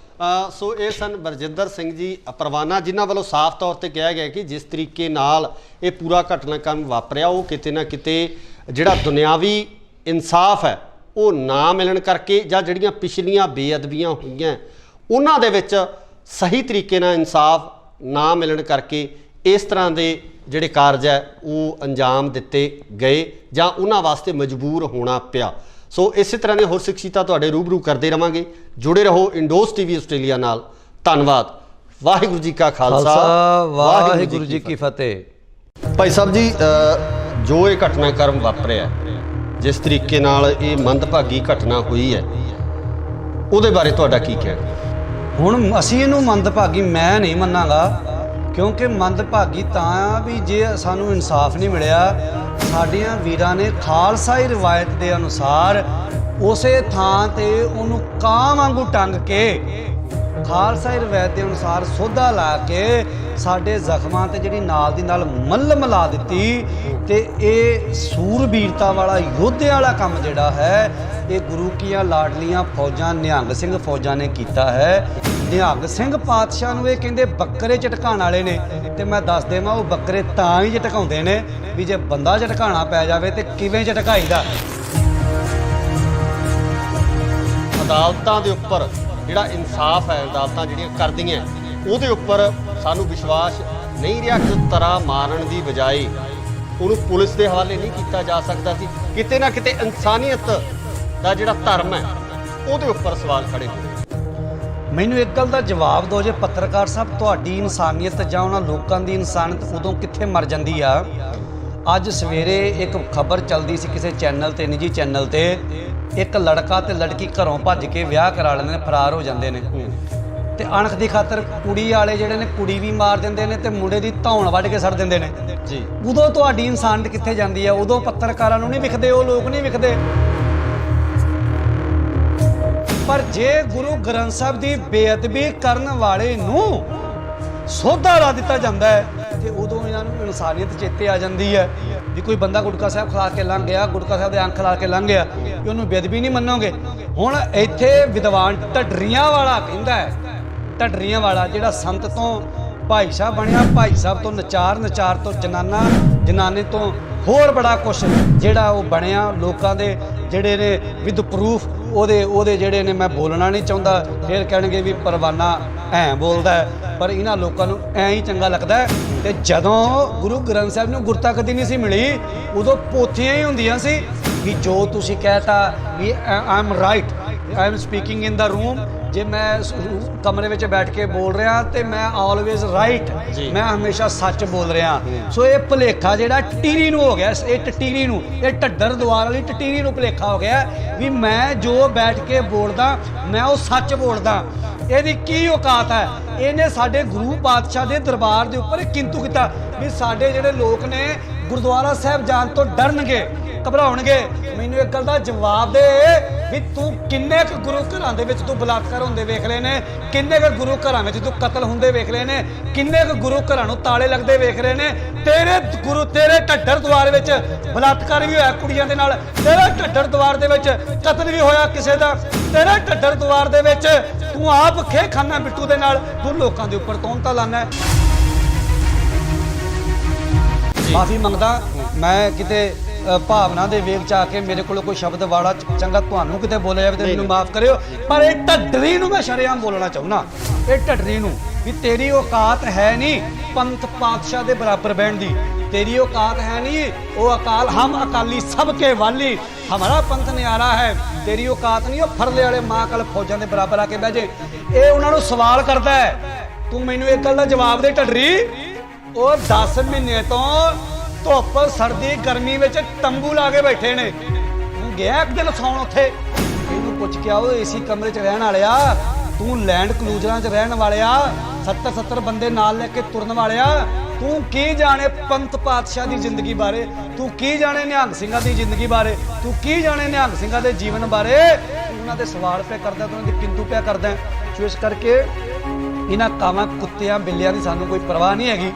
ਸੋ ਇਹ ਸਨ ਬਰਜਿੰਦਰ ਸਿੰਘ ਜੀ ਪਰਵਾਨਾ, ਜਿਨ੍ਹਾਂ ਵੱਲੋਂ ਸਾਫ਼ ਤੌਰ ਤੇ ਕਿਹਾ ਗਿਆ ਕਿ ਜਿਸ ਤਰੀਕੇ ਨਾਲ ਇਹ ਪੂਰਾ ਘਟਨਾਕ੍ਰਮ ਵਾਪਰਿਆ ਉਹ ਕਿਤੇ ਨਾ ਕਿਤੇ ਜਿਹੜਾ ਦੁਨਿਆਵੀ ਇਨਸਾਫ ਹੈ ਉਹ ਨਾ ਮਿਲਣ ਕਰਕੇ, ਜਾਂ ਜਿਹੜੀਆਂ ਪਿਛਲੀਆਂ ਬੇਅਦਬੀਆਂ ਹੋਈਆਂ ਉਹਨਾਂ ਦੇ ਵਿੱਚ ਸਹੀ ਤਰੀਕੇ ਨਾਲ ਇਨਸਾਫ ਨਾ ਮਿਲਣ ਕਰਕੇ ਇਸ ਤਰ੍ਹਾਂ ਦੇ ਜਿਹੜੇ ਕਾਰਜ ਹੈ ਉਹ ਅੰਜਾਮ ਦਿੱਤੇ ਗਏ, ਜਾਂ ਉਹਨਾਂ ਵਾਸਤੇ ਮਜਬੂਰ ਹੋਣਾ ਪਿਆ। ਸੋ ਇਸੇ ਤਰ੍ਹਾਂ ਦੀਆਂ ਹੋਰ ਸਿੱਖਿਤਾਂ ਤੁਹਾਡੇ ਰੂਬਰੂ ਕਰਦੇ ਰਵਾਂਗੇ। ਜੁੜੇ ਰਹੋ ਇੰਡੋਸ ਟੀਵੀ ਆਸਟ੍ਰੇਲੀਆ ਨਾਲ। ਧੰਨਵਾਦ। ਵਾਹਿਗੁਰੂ ਜੀ ਕਾ ਖਾਲਸਾ, ਵਾਹਿਗੁਰੂ ਜੀ ਕੀ ਫਤਿਹ। ਭਾਈ ਸਾਹਿਬ ਜੀ, ਜੋ ਇਹ ਘਟਨਾਕ੍ਰਮ ਵਾਪਰਿਆ, ਜਿਸ ਤਰੀਕੇ ਨਾਲ ਇਹ ਮੰਦਭਾਗੀ ਘਟਨਾ ਹੋਈ ਹੈ, ਉਹਦੇ ਬਾਰੇ ਤੁਹਾਡਾ ਕੀ ਕਹਿਣਾ? ਹੁਣ ਅਸੀਂ ਇਹਨੂੰ ਮੰਦਭਾਗੀ ਮੈਂ ਨਹੀਂ ਮੰਨਾਂਗਾ, ਕਿਉਂਕਿ ਮੰਦਭਾਗੀ ਤਾਂ ਆ ਵੀ ਜੇ ਸਾਨੂੰ ਇਨਸਾਫ ਨਹੀਂ ਮਿਲਿਆ। ਸਾਡੀਆਂ ਵੀਰਾਂ ਨੇ ਖਾਲਸਾਈ ਰਿਵਾਇਤ ਦੇ ਅਨੁਸਾਰ ਉਸੇ ਥਾਂ ਤੇ ਉਹਨੂੰ ਕਾਂ ਵਾਂਗੂ ਟੰਗ ਕੇ, ਖਾਲਸਾਈ ਰਿਵਾਇਤ ਦੇ ਅਨੁਸਾਰ ਸੋਧਾ ਲਾ ਕੇ ਸਾਡੇ ਜ਼ਖਮਾਂ ਤੇ ਜਿਹੜੀ ਨਾਲ ਦੀ ਨਾਲ ਮੱਲਮ ਲਾ ਦਿੱਤੀ। ਤੇ ਇਹ ਸੂਰਬੀਰਤਾ ਵਾਲਾ, ਯੋਧਿਆਂ ਵਾਲਾ ਕੰਮ ਜਿਹੜਾ ਹੈ ਇਹ ਗੁਰੂ ਕੀਆਂ ਲਾਡਲੀਆਂ ਫੌਜਾਂ, ਨਿਹੰਗ ਸਿੰਘ ਫੌਜਾਂ ਨੇ ਕੀਤਾ ਹੈ। ਨਿਹੰਗ ਸਿੰਘ ਪਾਤਸ਼ਾਹ ਨੂੰ ਇਹ ਕਹਿੰਦੇ ਬੱਕਰੇ ਝਟਕਾਉਣ ਵਾਲੇ ਨੇ। ਤੇ ਮੈਂ ਦੱਸ ਦੇਵਾਂ, ਉਹ ਬੱਕਰੇ ਤਾਂ ਹੀ ਝਟਕਾਉਂਦੇ ਨੇ ਵੀ ਜੇ ਬੰਦਾ ਝਟਕਾਉਣਾ ਪੈ ਜਾਵੇ ਤੇ ਕਿਵੇਂ ਝਟਕਾਈਦਾ। ਅਦਾਲਤਾਂ ਦੇ ਉੱਪਰ ਜਿਹੜਾ ਇਨਸਾਫ ਹੈ, ਅਦਾਲਤਾਂ ਜਿਹੜੀਆਂ ਕਰਦੀਆਂ ਉਹਦੇ ਉੱਪਰ ਸਾਨੂੰ ਵਿਸ਼ਵਾਸ ਨਹੀਂ ਰਿਹਾ ਕਿ ਤਰਾ ਮਾਰਨ ਦੀ ਬਜਾਏ ਉਹਨੂੰ ਪੁਲਿਸ ਦੇ ਹਵਾਲੇ ਨਹੀਂ ਕੀਤਾ ਜਾ ਸਕਦਾ ਸੀ। ਕਿਤੇ ਨਾ ਕਿਤੇ ਇਨਸਾਨੀਅਤ ਦਾ ਜਿਹੜਾ ਧਰਮ ਹੈ ਉਹਦੇ ਉੱਪਰ ਸਵਾਲ ਖੜੇ ਹੋਏ। ਮੈਨੂੰ ਇੱਕ ਗੱਲ ਦਾ ਜਵਾਬ ਦਿਓ, ਜੇ ਪੱਤਰਕਾਰ ਸਾਹਿਬ, ਤੁਹਾਡੀ ਇਨਸਾਨੀਅਤ ਜਾਂ ਉਹਨਾਂ ਲੋਕਾਂ ਦੀ ਇਨਸਾਨੀਅਤ ਉਦੋਂ ਕਿੱਥੇ ਮਰ ਜਾਂਦੀ ਆ? ਅੱਜ ਸਵੇਰੇ ਇੱਕ ਖਬਰ ਚੱਲਦੀ ਸੀ ਕਿਸੇ ਚੈਨਲ ਤੇ, ਨਿੱਜੀ ਚੈਨਲ ਤੇ, ਇੱਕ ਲੜਕਾ ਤੇ ਲੜਕੀ ਘਰੋਂ ਭੱਜ ਕੇ ਵਿਆਹ ਕਰਾ ਲੈਂਦੇ ਨੇ, ਫਰਾਰ ਹੋ ਜਾਂਦੇ ਨੇ। ਤੇ ਅਣਖ ਦੀ ਖਾਤਰ ਕੁੜੀ ਵਾਲੇ ਜਿਹੜੇ ਨੇ ਕੁੜੀ ਵੀ ਮਾਰ ਦਿੰਦੇ ਨੇ ਤੇ ਮੁੰਡੇ ਦੀ ਧੌਣ ਵੱਢ ਕੇ ਸੜ ਦਿੰਦੇ ਨੇ ਜੀ। ਉਦੋਂ ਤੁਹਾਡੀ ਇਨਸਾਨੀਅਤ ਕਿੱਥੇ ਜਾਂਦੀ ਆ? ਉਦੋਂ ਪੱਤਰਕਾਰਾਂ ਨੂੰ ਨਹੀਂ ਵਿਖਦੇ, ਉਹ ਲੋਕ ਨਹੀਂ ਵਿਖਦੇ। ਪਰ ਜੇ ਗੁਰੂ ਗ੍ਰੰਥ ਸਾਹਿਬ ਦੀ ਬੇਅਦਬੀ ਕਰਨ ਵਾਲੇ ਨੂੰ ਸੋਧਾ ਲਾ ਦਿੱਤਾ ਜਾਂਦਾ ਹੈ ਤੇ ਉਦੋਂ ਇਹਨਾਂ ਨੂੰ ਇਨਸਾਨੀਅਤ ਚੇਤੇ ਆ ਜਾਂਦੀ ਹੈ ਵੀ ਕੋਈ ਬੰਦਾ ਗੁਟਕਾ ਸਾਹਿਬ ਖਾ ਕੇ ਲੰਘ ਗਿਆ, ਗੁਟਕਾ ਸਾਹਿਬ ਦੇ ਅੰਖ ਲਾ ਕੇ ਲੰਘ ਗਿਆ, ਵੀ ਉਹਨੂੰ ਬੇਅਦਬੀ ਨਹੀਂ ਮੰਨੋਗੇ। ਹੁਣ ਇੱਥੇ ਵਿਦਵਾਨ ਢੱਡਰੀਆਂ ਵਾਲਾ ਕਹਿੰਦਾ ਹੈ, ਢੱਡਰੀਆਂ ਵਾਲਾ ਜਿਹੜਾ ਸੰਤ ਤੋਂ ਭਾਈ ਸਾਹਿਬ ਬਣਿਆ, ਭਾਈ ਸਾਹਿਬ ਤੋਂ ਨਚਾਰ, ਨਚਾਰ ਤੋਂ ਜਨਾਨਾ, ਜਨਾਨੇ ਤੋਂ ਹੋਰ ਬੜਾ ਕੁਛ ਜਿਹੜਾ ਉਹ ਬਣਿਆ। ਲੋਕਾਂ ਦੇ ਜਿਹੜੇ ਨੇ ਵਿਦ ਪ੍ਰੂਫ ਉਹਦੇ ਜਿਹੜੇ ਨੇ, ਮੈਂ ਬੋਲਣਾ ਨਹੀਂ ਚਾਹੁੰਦਾ, ਫਿਰ ਕਹਿਣਗੇ ਵੀ ਪਰਵਾਨਾ ਐਂ ਬੋਲਦਾ ਹੈ, ਪਰ ਇਹਨਾਂ ਲੋਕਾਂ ਨੂੰ ਐਂ ਹੀ ਚੰਗਾ ਲੱਗਦਾ ਹੈ। ਤੇ ਜਦੋਂ ਗੁਰੂ ਗ੍ਰੰਥ ਸਾਹਿਬ ਨੂੰ ਗੁਰਤਾ ਕਦੀ ਨਹੀਂ ਸੀ ਮਿਲੀ, ਉਦੋਂ ਪੋਥੀਆਂ ਹੀ ਹੁੰਦੀਆਂ ਸੀ ਵੀ ਜੋ ਤੁਸੀਂ ਕਹਿਤਾ ਵੀ I am right, I am speaking in the room. ਜੇ ਮੈਂ ਕਮਰੇ ਵਿੱਚ ਬੈਠ ਕੇ ਬੋਲ ਰਿਹਾ ਤੇ ਮੈਂ ਆਲਵੇਜ਼ ਰਾਈਟ, ਮੈਂ ਹਮੇਸ਼ਾ ਸੱਚ ਬੋਲ ਰਿਹਾ। ਸੋ ਇਹ ਭੁਲੇਖਾ ਜਿਹੜਾ ਟਟੀਰੀ ਨੂੰ ਹੋ ਗਿਆ, ਇਹ ਟਟੀਰੀ ਨੂੰ, ਇਹ ਢੱਡਰ ਦੁਆਰ ਵਾਲੀ ਟਟੀਰੀ ਨੂੰ ਭੁਲੇਖਾ ਹੋ ਗਿਆ ਵੀ ਮੈਂ ਜੋ ਬੈਠ ਕੇ ਬੋਲਦਾ ਮੈਂ ਉਹ ਸੱਚ ਬੋਲਦਾ। ਇਹਦੀ ਕੀ ਔਕਾਤ ਹੈ? ਇਹਨੇ ਸਾਡੇ ਗੁਰੂ ਪਾਤਸ਼ਾਹ ਦੇ ਦਰਬਾਰ ਦੇ ਉੱਪਰ ਕਿੰਤੂ ਕੀਤਾ ਵੀ ਸਾਡੇ ਜਿਹੜੇ ਲੋਕ ਨੇ ਗੁਰਦੁਆਰਾ ਸਾਹਿਬ ਜਾਣ ਤੋਂ ਡਰਨਗੇ, ਘਬਰਾਉਣਗੇ। ਮੈਨੂੰ ਇੱਕ ਗੱਲ ਦਾ ਜਵਾਬ ਦੇ, ਵੀ ਤੂੰ ਕਿੰਨੇ ਕੁ ਗੁਰੂ ਘਰਾਂ ਦੇ ਵਿੱਚ ਤੂੰ ਬਲਾਤਕਾਰ ਹੁੰਦੇ ਵੇਖ ਲਏ ਨੇ, ਕਿੰਨੇ ਕੁ ਗੁਰੂ ਘਰਾਂ ਵਿੱਚ ਤੂੰ ਕਤਲ ਹੁੰਦੇ ਵੇਖ ਲਏ ਨੇ, ਕਿੰਨੇ ਕੁ ਗੁਰੂ ਘਰਾਂ ਨੂੰ ਤਾਲੇ ਲੱਗਦੇ ਵੇਖ ਰਹੇ ਨੇ। ਤੇਰੇ ਢੱਡਰ ਦੁਆਰ ਵਿੱਚ ਬਲਾਤਕਾਰ ਵੀ ਹੋਇਆ ਕੁੜੀਆਂ ਦੇ ਨਾਲ, ਤੇਰੇ ਢੱਡਰ ਦੁਆਰ ਦੇ ਵਿੱਚ ਕਤਲ ਵੀ ਹੋਇਆ ਕਿਸੇ ਦਾ, ਤੇਰੇ ਢੱਡਰ ਦੁਆਰ ਦੇ ਵਿੱਚ ਤੂੰ ਆਪ ਖੇ ਖਾਨਾ ਬਿੱਟੂ ਦੇ ਨਾਲ, ਤੂੰ ਲੋਕਾਂ ਦੇ ਉੱਪਰ ਤੌਹਮਤਾਂ ਲਾਨਾ। ਮਾਫੀ ਮੰਗਦਾ, ਮੈਂ ਕਿਤੇ ਭਾਵਨਾ ਦੇ ਵੇਗ ਚ ਆ ਕੇ ਮੇਰੇ ਕੋਲ ਕੋਈ ਸ਼ਬਦ ਵਾੜਾ ਚੰਗਾ ਤੁਹਾਨੂੰ ਕਿਤੇ ਬੋਲਿਆ ਜਾਵੇ ਤੇ ਮੈਨੂੰ ਮਾਫ ਕਰਿਓ, ਪਰ ਇਹ ਢੱਡਰੀ ਨੂੰ ਮੈਂ ਸ਼ਰੇਆਮ ਬੋਲਣਾ ਚਾਹੁੰਦਾ। ਇਹ ਢੱਡਰੀ ਨੂੰ ਵੀ ਤੇਰੀ ਔਕਾਤ ਹੈ ਨਹੀਂ ਪੰਥ ਪਾਤਸ਼ਾਹ ਦੇ ਬਰਾਬਰ ਬਹਿਣ ਦੀ, तेरी औकात है नहीं वो अकाल हम अकाली सबके वाली हमारा पंथ न्यारा है, तेरी औकात नहीं वो फरले वाले मां कल फौजां दे बराबर आके बह जे। ये उन्होंने सवाल करता है, तू मैनू एक गल दा जवाब दे ढडरी, वो 10 महीने तो धुप सर्दी गर्मी विच तंबू ला के बैठे ने, तू गया एक दिन सौण उत्थे, इहनूं पुछ के आओ एसी कमरे च रहण वालिया, तू लैंड क्रूजरां च रहण वालिया, 70 बंदे नाल लेके तुरन वालिया, तू की जाने पंथ पातशाह की जिंदगी बारे, तू की जाने निहंग सिंघां की जिंदगी बारे, तू की जाने निहंग सिंघां के जीवन बारे, उन्हां दे सवाल पे करदा, तू उन्हां दी किंतु पे करदा। सो इस करके इन्हां कावां कुत्तियां बिल्लियां दी सानू कोई परवाह नहीं हैगी।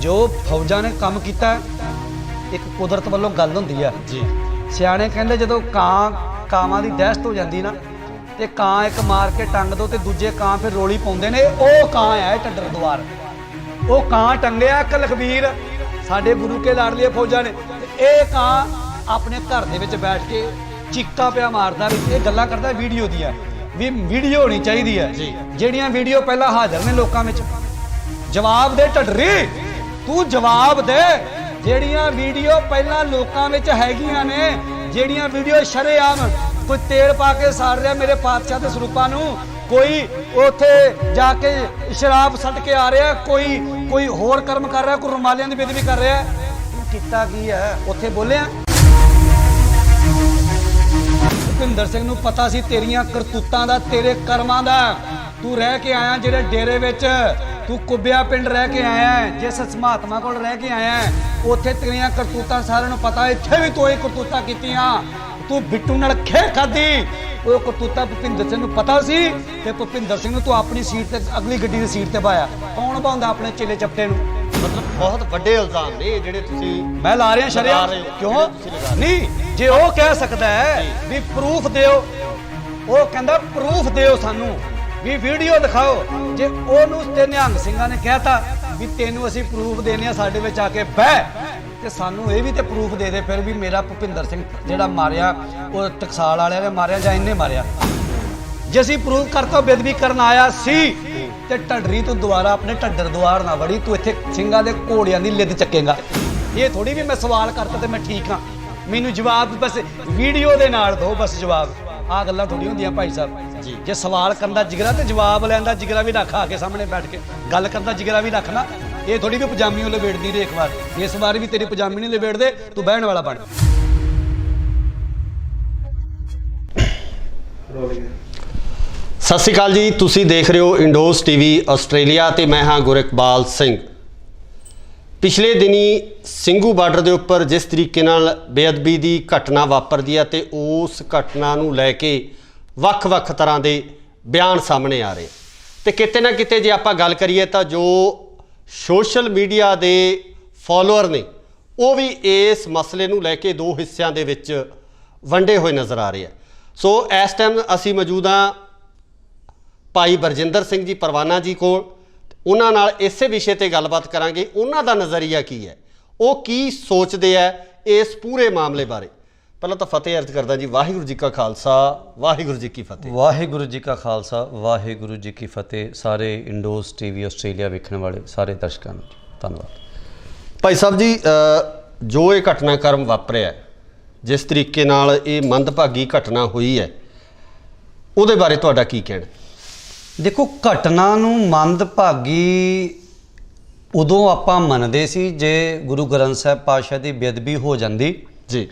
जो फौजां ने काम कीता एक कुदरत वालों गल हुंदी है जी। सियाणे कहंदे जदों कावां दी दहशत हो जांदी ना ते ਕਾਂ एक मार के टंग दो ते दूजे ਕਾਂ फिर रोली पाउंदे ने, ਉਹ ਕਾਂ है ਢੱਡਰ ਦੁਆਰ, ਉਹ ਕਾਂ ਟੰਗਿਆ ਇੱਕ ਲਖਬੀਰ ਸਾਡੇ ਗੁਰੂ ਕੇ ਲਾਡਲੀਏ ਫੌਜਾਂ ਨੇ, ਇਹ ਕਾਂ ਆਪਣੇ ਘਰ ਦੇ ਵਿੱਚ ਬੈਠ ਕੇ ਚੀਕਾਂ ਪਿਆ ਮਾਰਦਾ, ਵੀ ਇਹ ਗੱਲਾਂ ਕਰਦਾ ਵੀਡੀਓ ਦੀਆਂ, ਵੀ ਵੀਡੀਓ ਹੋਣੀ ਚਾਹੀਦੀ ਹੈ ਜਿਹੜੀਆਂ ਵੀਡੀਓ ਪਹਿਲਾਂ ਹਾਜ਼ਰ ਨੇ ਲੋਕਾਂ ਵਿੱਚ। ਜਵਾਬ ਦੇ ਢੱਡਰੀ, ਤੂੰ ਜਵਾਬ ਦੇ, ਜਿਹੜੀਆਂ ਵੀਡੀਓ ਪਹਿਲਾਂ ਲੋਕਾਂ ਵਿੱਚ ਹੈਗੀਆਂ ਨੇ, ਜਿਹੜੀਆਂ ਵੀਡੀਓ ਸ਼ਰੇਆਮ कोई तेल पा के साड़ रहा मेरे पातशाह के स्वरूपों नूं, कोई उत्थे जाके शराब सट के आ रहा, कोई होर कर्म कर रहा, कोई रुमालियां दी बेदबी कर रहा, तू किता की है उत्थे बोलिया। भुपिंदर सिंह नूं पता सी तेरियां करतूतां दा, तेरे कर्मां दा, तू रह के आया जेड़े डेरे विच, तू कुब्बिया पिंड रह के आया, जिस महात्मा कोल रह के आया, उत्थे तेरियां करतूतां सारिआं नूं पता, इत्थे भी तू करतूतां कीतियां, तू बिट्टू नाल खे खाधी, वो करतूता भुपिंदर सिंह नूं पता सी, ते भुपिंदर सिंह नूं तू अपनी सीट ते अगली गड्डी दी सीट ते पाया, कौन पाउंदा अपने चेले चपटे नूं? मतलब बहुत बड़े इल्जाम ने ਜਿਹੜੇ ਤੁਸੀਂ मैं ला रहा शरीआम, क्यों नहीं जे वो कह सकता है भी प्रूफ दिओ, वो कहंदा प्रूफ दिओ सानू, भी वीडियो दिखाओ, जे ओनू ते निहंग सिंघां ने कहता भी तेनू असीं प्रूफ देने साडे विच आके बह, ਤੇ ਸਾਨੂੰ ਇਹ ਵੀ ਤੇ ਪ੍ਰੂਫ ਦੇ ਦੇ ਫਿਰ ਵੀ ਮੇਰਾ ਭੁਪਿੰਦਰ ਸਿੰਘ ਜਿਹੜਾ ਮਾਰਿਆ ਉਹ ਟਕਸਾਲ ਵਾਲਿਆਂ ਨੇ ਮਾਰਿਆ ਜਾਂ ਇਹਨੇ ਮਾਰਿਆ। ਜੇ ਅਸੀਂ ਪ੍ਰੂਫ ਕਰਤਾ ਬੇਦਬੀ ਕਰਨ ਆਇਆ ਸੀ ਤੇ ਢੱਡਰੀ ਤੋਂ ਦੁਬਾਰਾ ਆਪਣੇ ਢੱਡਰ ਦੁਆਰ ਨਾ ਵੜੀ, ਤੂੰ ਇੱਥੇ ਸਿੰਘਾਂ ਦੇ ਘੋੜਿਆਂ ਦੀ ਲਿੱਦ ਚੱਕੇਗਾ। ਇਹ ਥੋੜੀ ਵੀ ਮੈਂ ਸਵਾਲ ਕਰਤਾ ਤੇ ਮੈਂ ਠੀਕ ਹਾਂ, ਮੈਨੂੰ ਜਵਾਬ ਬਸ ਵੀਡੀਓ ਦੇ ਨਾਲ ਦਿਓ, ਬਸ ਜਵਾਬ। ਆਹ ਗੱਲਾਂ ਥੋੜੀ ਹੁੰਦੀਆਂ ਭਾਈ ਸਾਹਿਬ ਜੀ। ਜੇ ਸਵਾਲ ਕਰਨ ਦਾ ਜਿਗਰਾ ਤੇ ਜਵਾਬ ਲੈਣ ਦਾ ਜਿਗਰਾ ਵੀ ਰੱਖ, ਆ ਕੇ ਸਾਹਮਣੇ ਬੈਠ ਕੇ ਗੱਲ ਕਰਨ ਦਾ ਜਿਗਰਾ ਵੀ ਰੱਖਣਾ। ਇਹ ਥੋੜੀ ਵੀ ਪਜਾਮੀ ਉਹ ਲਵੇੜਦੀ ਦੇ ਇੱਕ ਵਾਰ, ਇਸ ਵਾਰ ਵੀ ਤੇਰੀ ਪਜਾਮੀ ਨਹੀਂ ਲਵੇੜਦੇ, ਤੂੰ ਬਹਿਣ ਵਾਲਾ ਬਣ। ਸਤਿ ਸ਼੍ਰੀ ਅਕਾਲ ਜੀ, ਤੁਸੀਂ ਦੇਖ ਰਹੇ ਹੋ ਇੰਡੋਜ਼ ਟੀਵੀ ਆਸਟ੍ਰੇਲੀਆ ਤੇ ਮੈਂ ਹਾਂ ਗੁਰਿਕਬਾਲ ਸਿੰਘ। ਪਿਛਲੇ ਦਿਨੀ ਸਿੰਘੂ ਬਾਰਡਰ ਦੇ ਉੱਪਰ ਜਿਸ ਤਰੀਕੇ ਨਾਲ ਬੇਅਦਬੀ ਦੀ ਘਟਨਾ ਵਾਪਰਦੀ ਹੈ ਤੇ ਉਸ ਘਟਨਾ ਨੂੰ ਲੈ ਕੇ ਵੱਖ-ਵੱਖ ਤਰ੍ਹਾਂ ਦੇ ਬਿਆਨ ਸਾਹਮਣੇ ਆ ਰਹੇ, ਤੇ ਕਿਤੇ ਨਾ ਕਿਤੇ ਜੇ ਆਪਾਂ ਗੱਲ ਕਰੀਏ ਤਾਂ ਜੋ ਸੋਸ਼ਲ ਮੀਡੀਆ ਦੇ ਫਾਲੋਅਰ ਨੇ ਉਹ ਵੀ ਇਸ ਮਸਲੇ ਨੂੰ ਲੈ ਕੇ ਦੋ ਹਿੱਸਿਆਂ ਦੇ ਵਿੱਚ ਵੰਡੇ ਹੋਏ ਨਜ਼ਰ ਆ ਰਹੇ ਆ। ਸੋ ਇਸ ਟਾਈਮ ਅਸੀਂ ਮੌਜੂਦ ਹਾਂ ਭਾਈ ਬਰਜਿੰਦਰ ਸਿੰਘ ਜੀ ਪਰਵਾਨਾ ਜੀ ਕੋਲ, ਉਹਨਾਂ ਨਾਲ ਇਸੇ ਵਿਸ਼ੇ ਤੇ ਗੱਲਬਾਤ ਕਰਾਂਗੇ। ਉਹਨਾਂ ਦਾ ਨਜ਼ਰੀਆ ਕੀ ਹੈ, ਉਹ ਕੀ ਸੋਚਦੇ ਆ ਇਸ ਪੂਰੇ ਮਾਮਲੇ ਬਾਰੇ। ਪਹਿਲਾਂ ਤਾਂ ਫਤਿਹ ਅਰਜ਼ ਕਰਦਾ ਜੀ, ਵਾਹਿਗੁਰੂ ਜੀ ਕਾ ਖਾਲਸਾ ਵਾਹਿਗੁਰੂ ਜੀ ਕੀ ਫਤਿਹ। ਵਾਹਿਗੁਰੂ ਜੀ ਕਾ ਖਾਲਸਾ ਵਾਹਿਗੁਰੂ ਜੀ ਕੀ ਫਤਿਹ। ਸਾਰੇ ਇੰਡੋਜ਼ ਟੀਵੀ ਆਸਟ੍ਰੇਲੀਆ ਵੇਖਣ ਵਾਲੇ ਸਾਰੇ ਦਰਸ਼ਕਾਂ ਨੂੰ ਧੰਨਵਾਦ। ਭਾਈ ਸਾਹਿਬ ਜੀ, ਜੋ ਇਹ ਘਟਨਾਕ੍ਰਮ ਵਾਪਰਿਆ, ਜਿਸ ਤਰੀਕੇ ਨਾਲ ਇਹ ਮੰਦਭਾਗੀ ਘਟਨਾ ਹੋਈ ਹੈ, ਉਹਦੇ ਬਾਰੇ ਤੁਹਾਡਾ ਕੀ ਕਹਿਣਾ? ਦੇਖੋ, ਘਟਨਾ ਨੂੰ ਮੰਦਭਾਗੀ ਉਦੋਂ ਆਪਾਂ ਮੰਨਦੇ ਸੀ ਜੇ ਗੁਰੂ ਗ੍ਰੰਥ ਸਾਹਿਬ ਪਾਤਸ਼ਾਹ ਦੀ ਬੇਅਦਬੀ ਹੋ ਜਾਂਦੀ ਜੀ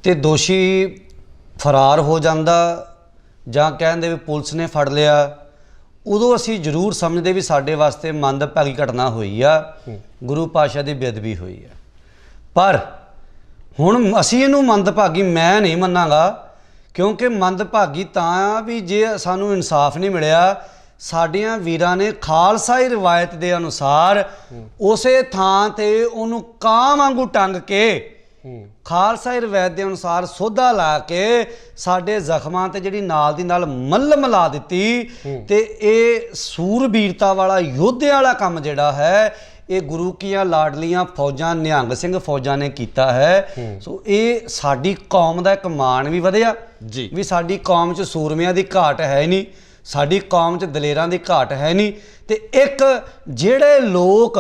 ਤੇ ਦੋਸ਼ੀ ਫਰਾਰ ਹੋ ਜਾਂਦਾ ਜਾਂ ਕਹਿੰਦੇ ਵੀ ਪੁਲਿਸ ਨੇ ਫੜ ਲਿਆ, ਉਦੋਂ ਅਸੀਂ ਜ਼ਰੂਰ ਸਮਝਦੇ ਵੀ ਸਾਡੇ ਵਾਸਤੇ ਮੰਦਭਾਗੀ ਘਟਨਾ ਹੋਈ ਆ, ਗੁਰੂ ਪਾਤਸ਼ਾਹ ਦੀ ਬੇਅਦਬੀ ਹੋਈ ਆ। ਪਰ ਹੁਣ ਅਸੀਂ ਇਹਨੂੰ ਮੰਦਭਾਗੀ ਮੈਂ ਨਹੀਂ ਮੰਨਾਂਗਾ, ਕਿਉਂਕਿ ਮੰਦਭਾਗੀ ਤਾਂ ਵੀ ਜੇ ਸਾਨੂੰ ਇਨਸਾਫ ਨਹੀਂ ਮਿਲਿਆ, ਸਾਡੀਆਂ ਵੀਰਾਂ ਨੇ ਖਾਲਸਾਈ ਰਿਵਾਇਤ ਦੇ ਅਨੁਸਾਰ ਉਸੇ ਥਾਂ ਤੇ ਉਹਨੂੰ ਕਾਂ ਵਾਂਗੂ ਟੰਗ ਕੇ ਖਾਲਸਾਈ ਰਿਵਾਇਤ ਦੇ ਅਨੁਸਾਰ ਸੋਧਾ ਲਾ ਕੇ ਸਾਡੇ ਜ਼ਖਮਾਂ ਤੇ ਜਿਹੜੀ ਨਾਲ ਦੀ ਨਾਲ ਮੱਲਮ ਲਾ ਦਿੱਤੀ। ਤੇ ਇਹ ਸੂਰਬੀਰਤਾ ਵਾਲਾ ਯੋਧਿਆਂ ਵਾਲਾ ਕੰਮ ਜਿਹੜਾ ਹੈ ਇਹ ਗੁਰੂ ਕੀਆਂ ਲਾਡਲੀਆਂ ਫੌਜਾਂ ਨਿਹੰਗ ਸਿੰਘ ਫੌਜਾਂ ਨੇ ਕੀਤਾ ਹੈ। ਸੋ ਇਹ ਸਾਡੀ ਕੌਮ ਦਾ ਇੱਕ ਮਾਣ ਵੀ ਵਧਿਆ ਜੀ ਵੀ ਸਾਡੀ ਕੌਮ 'ਚ ਸੂਰਮਿਆਂ ਦੀ ਘਾਟ ਹੈ ਨਹੀਂ, ਸਾਡੀ ਕੌਮ 'ਚ ਦਲੇਰਾਂ ਦੀ ਘਾਟ ਹੈ ਨਹੀਂ। ਤੇ ਇੱਕ ਜਿਹੜੇ ਲੋਕ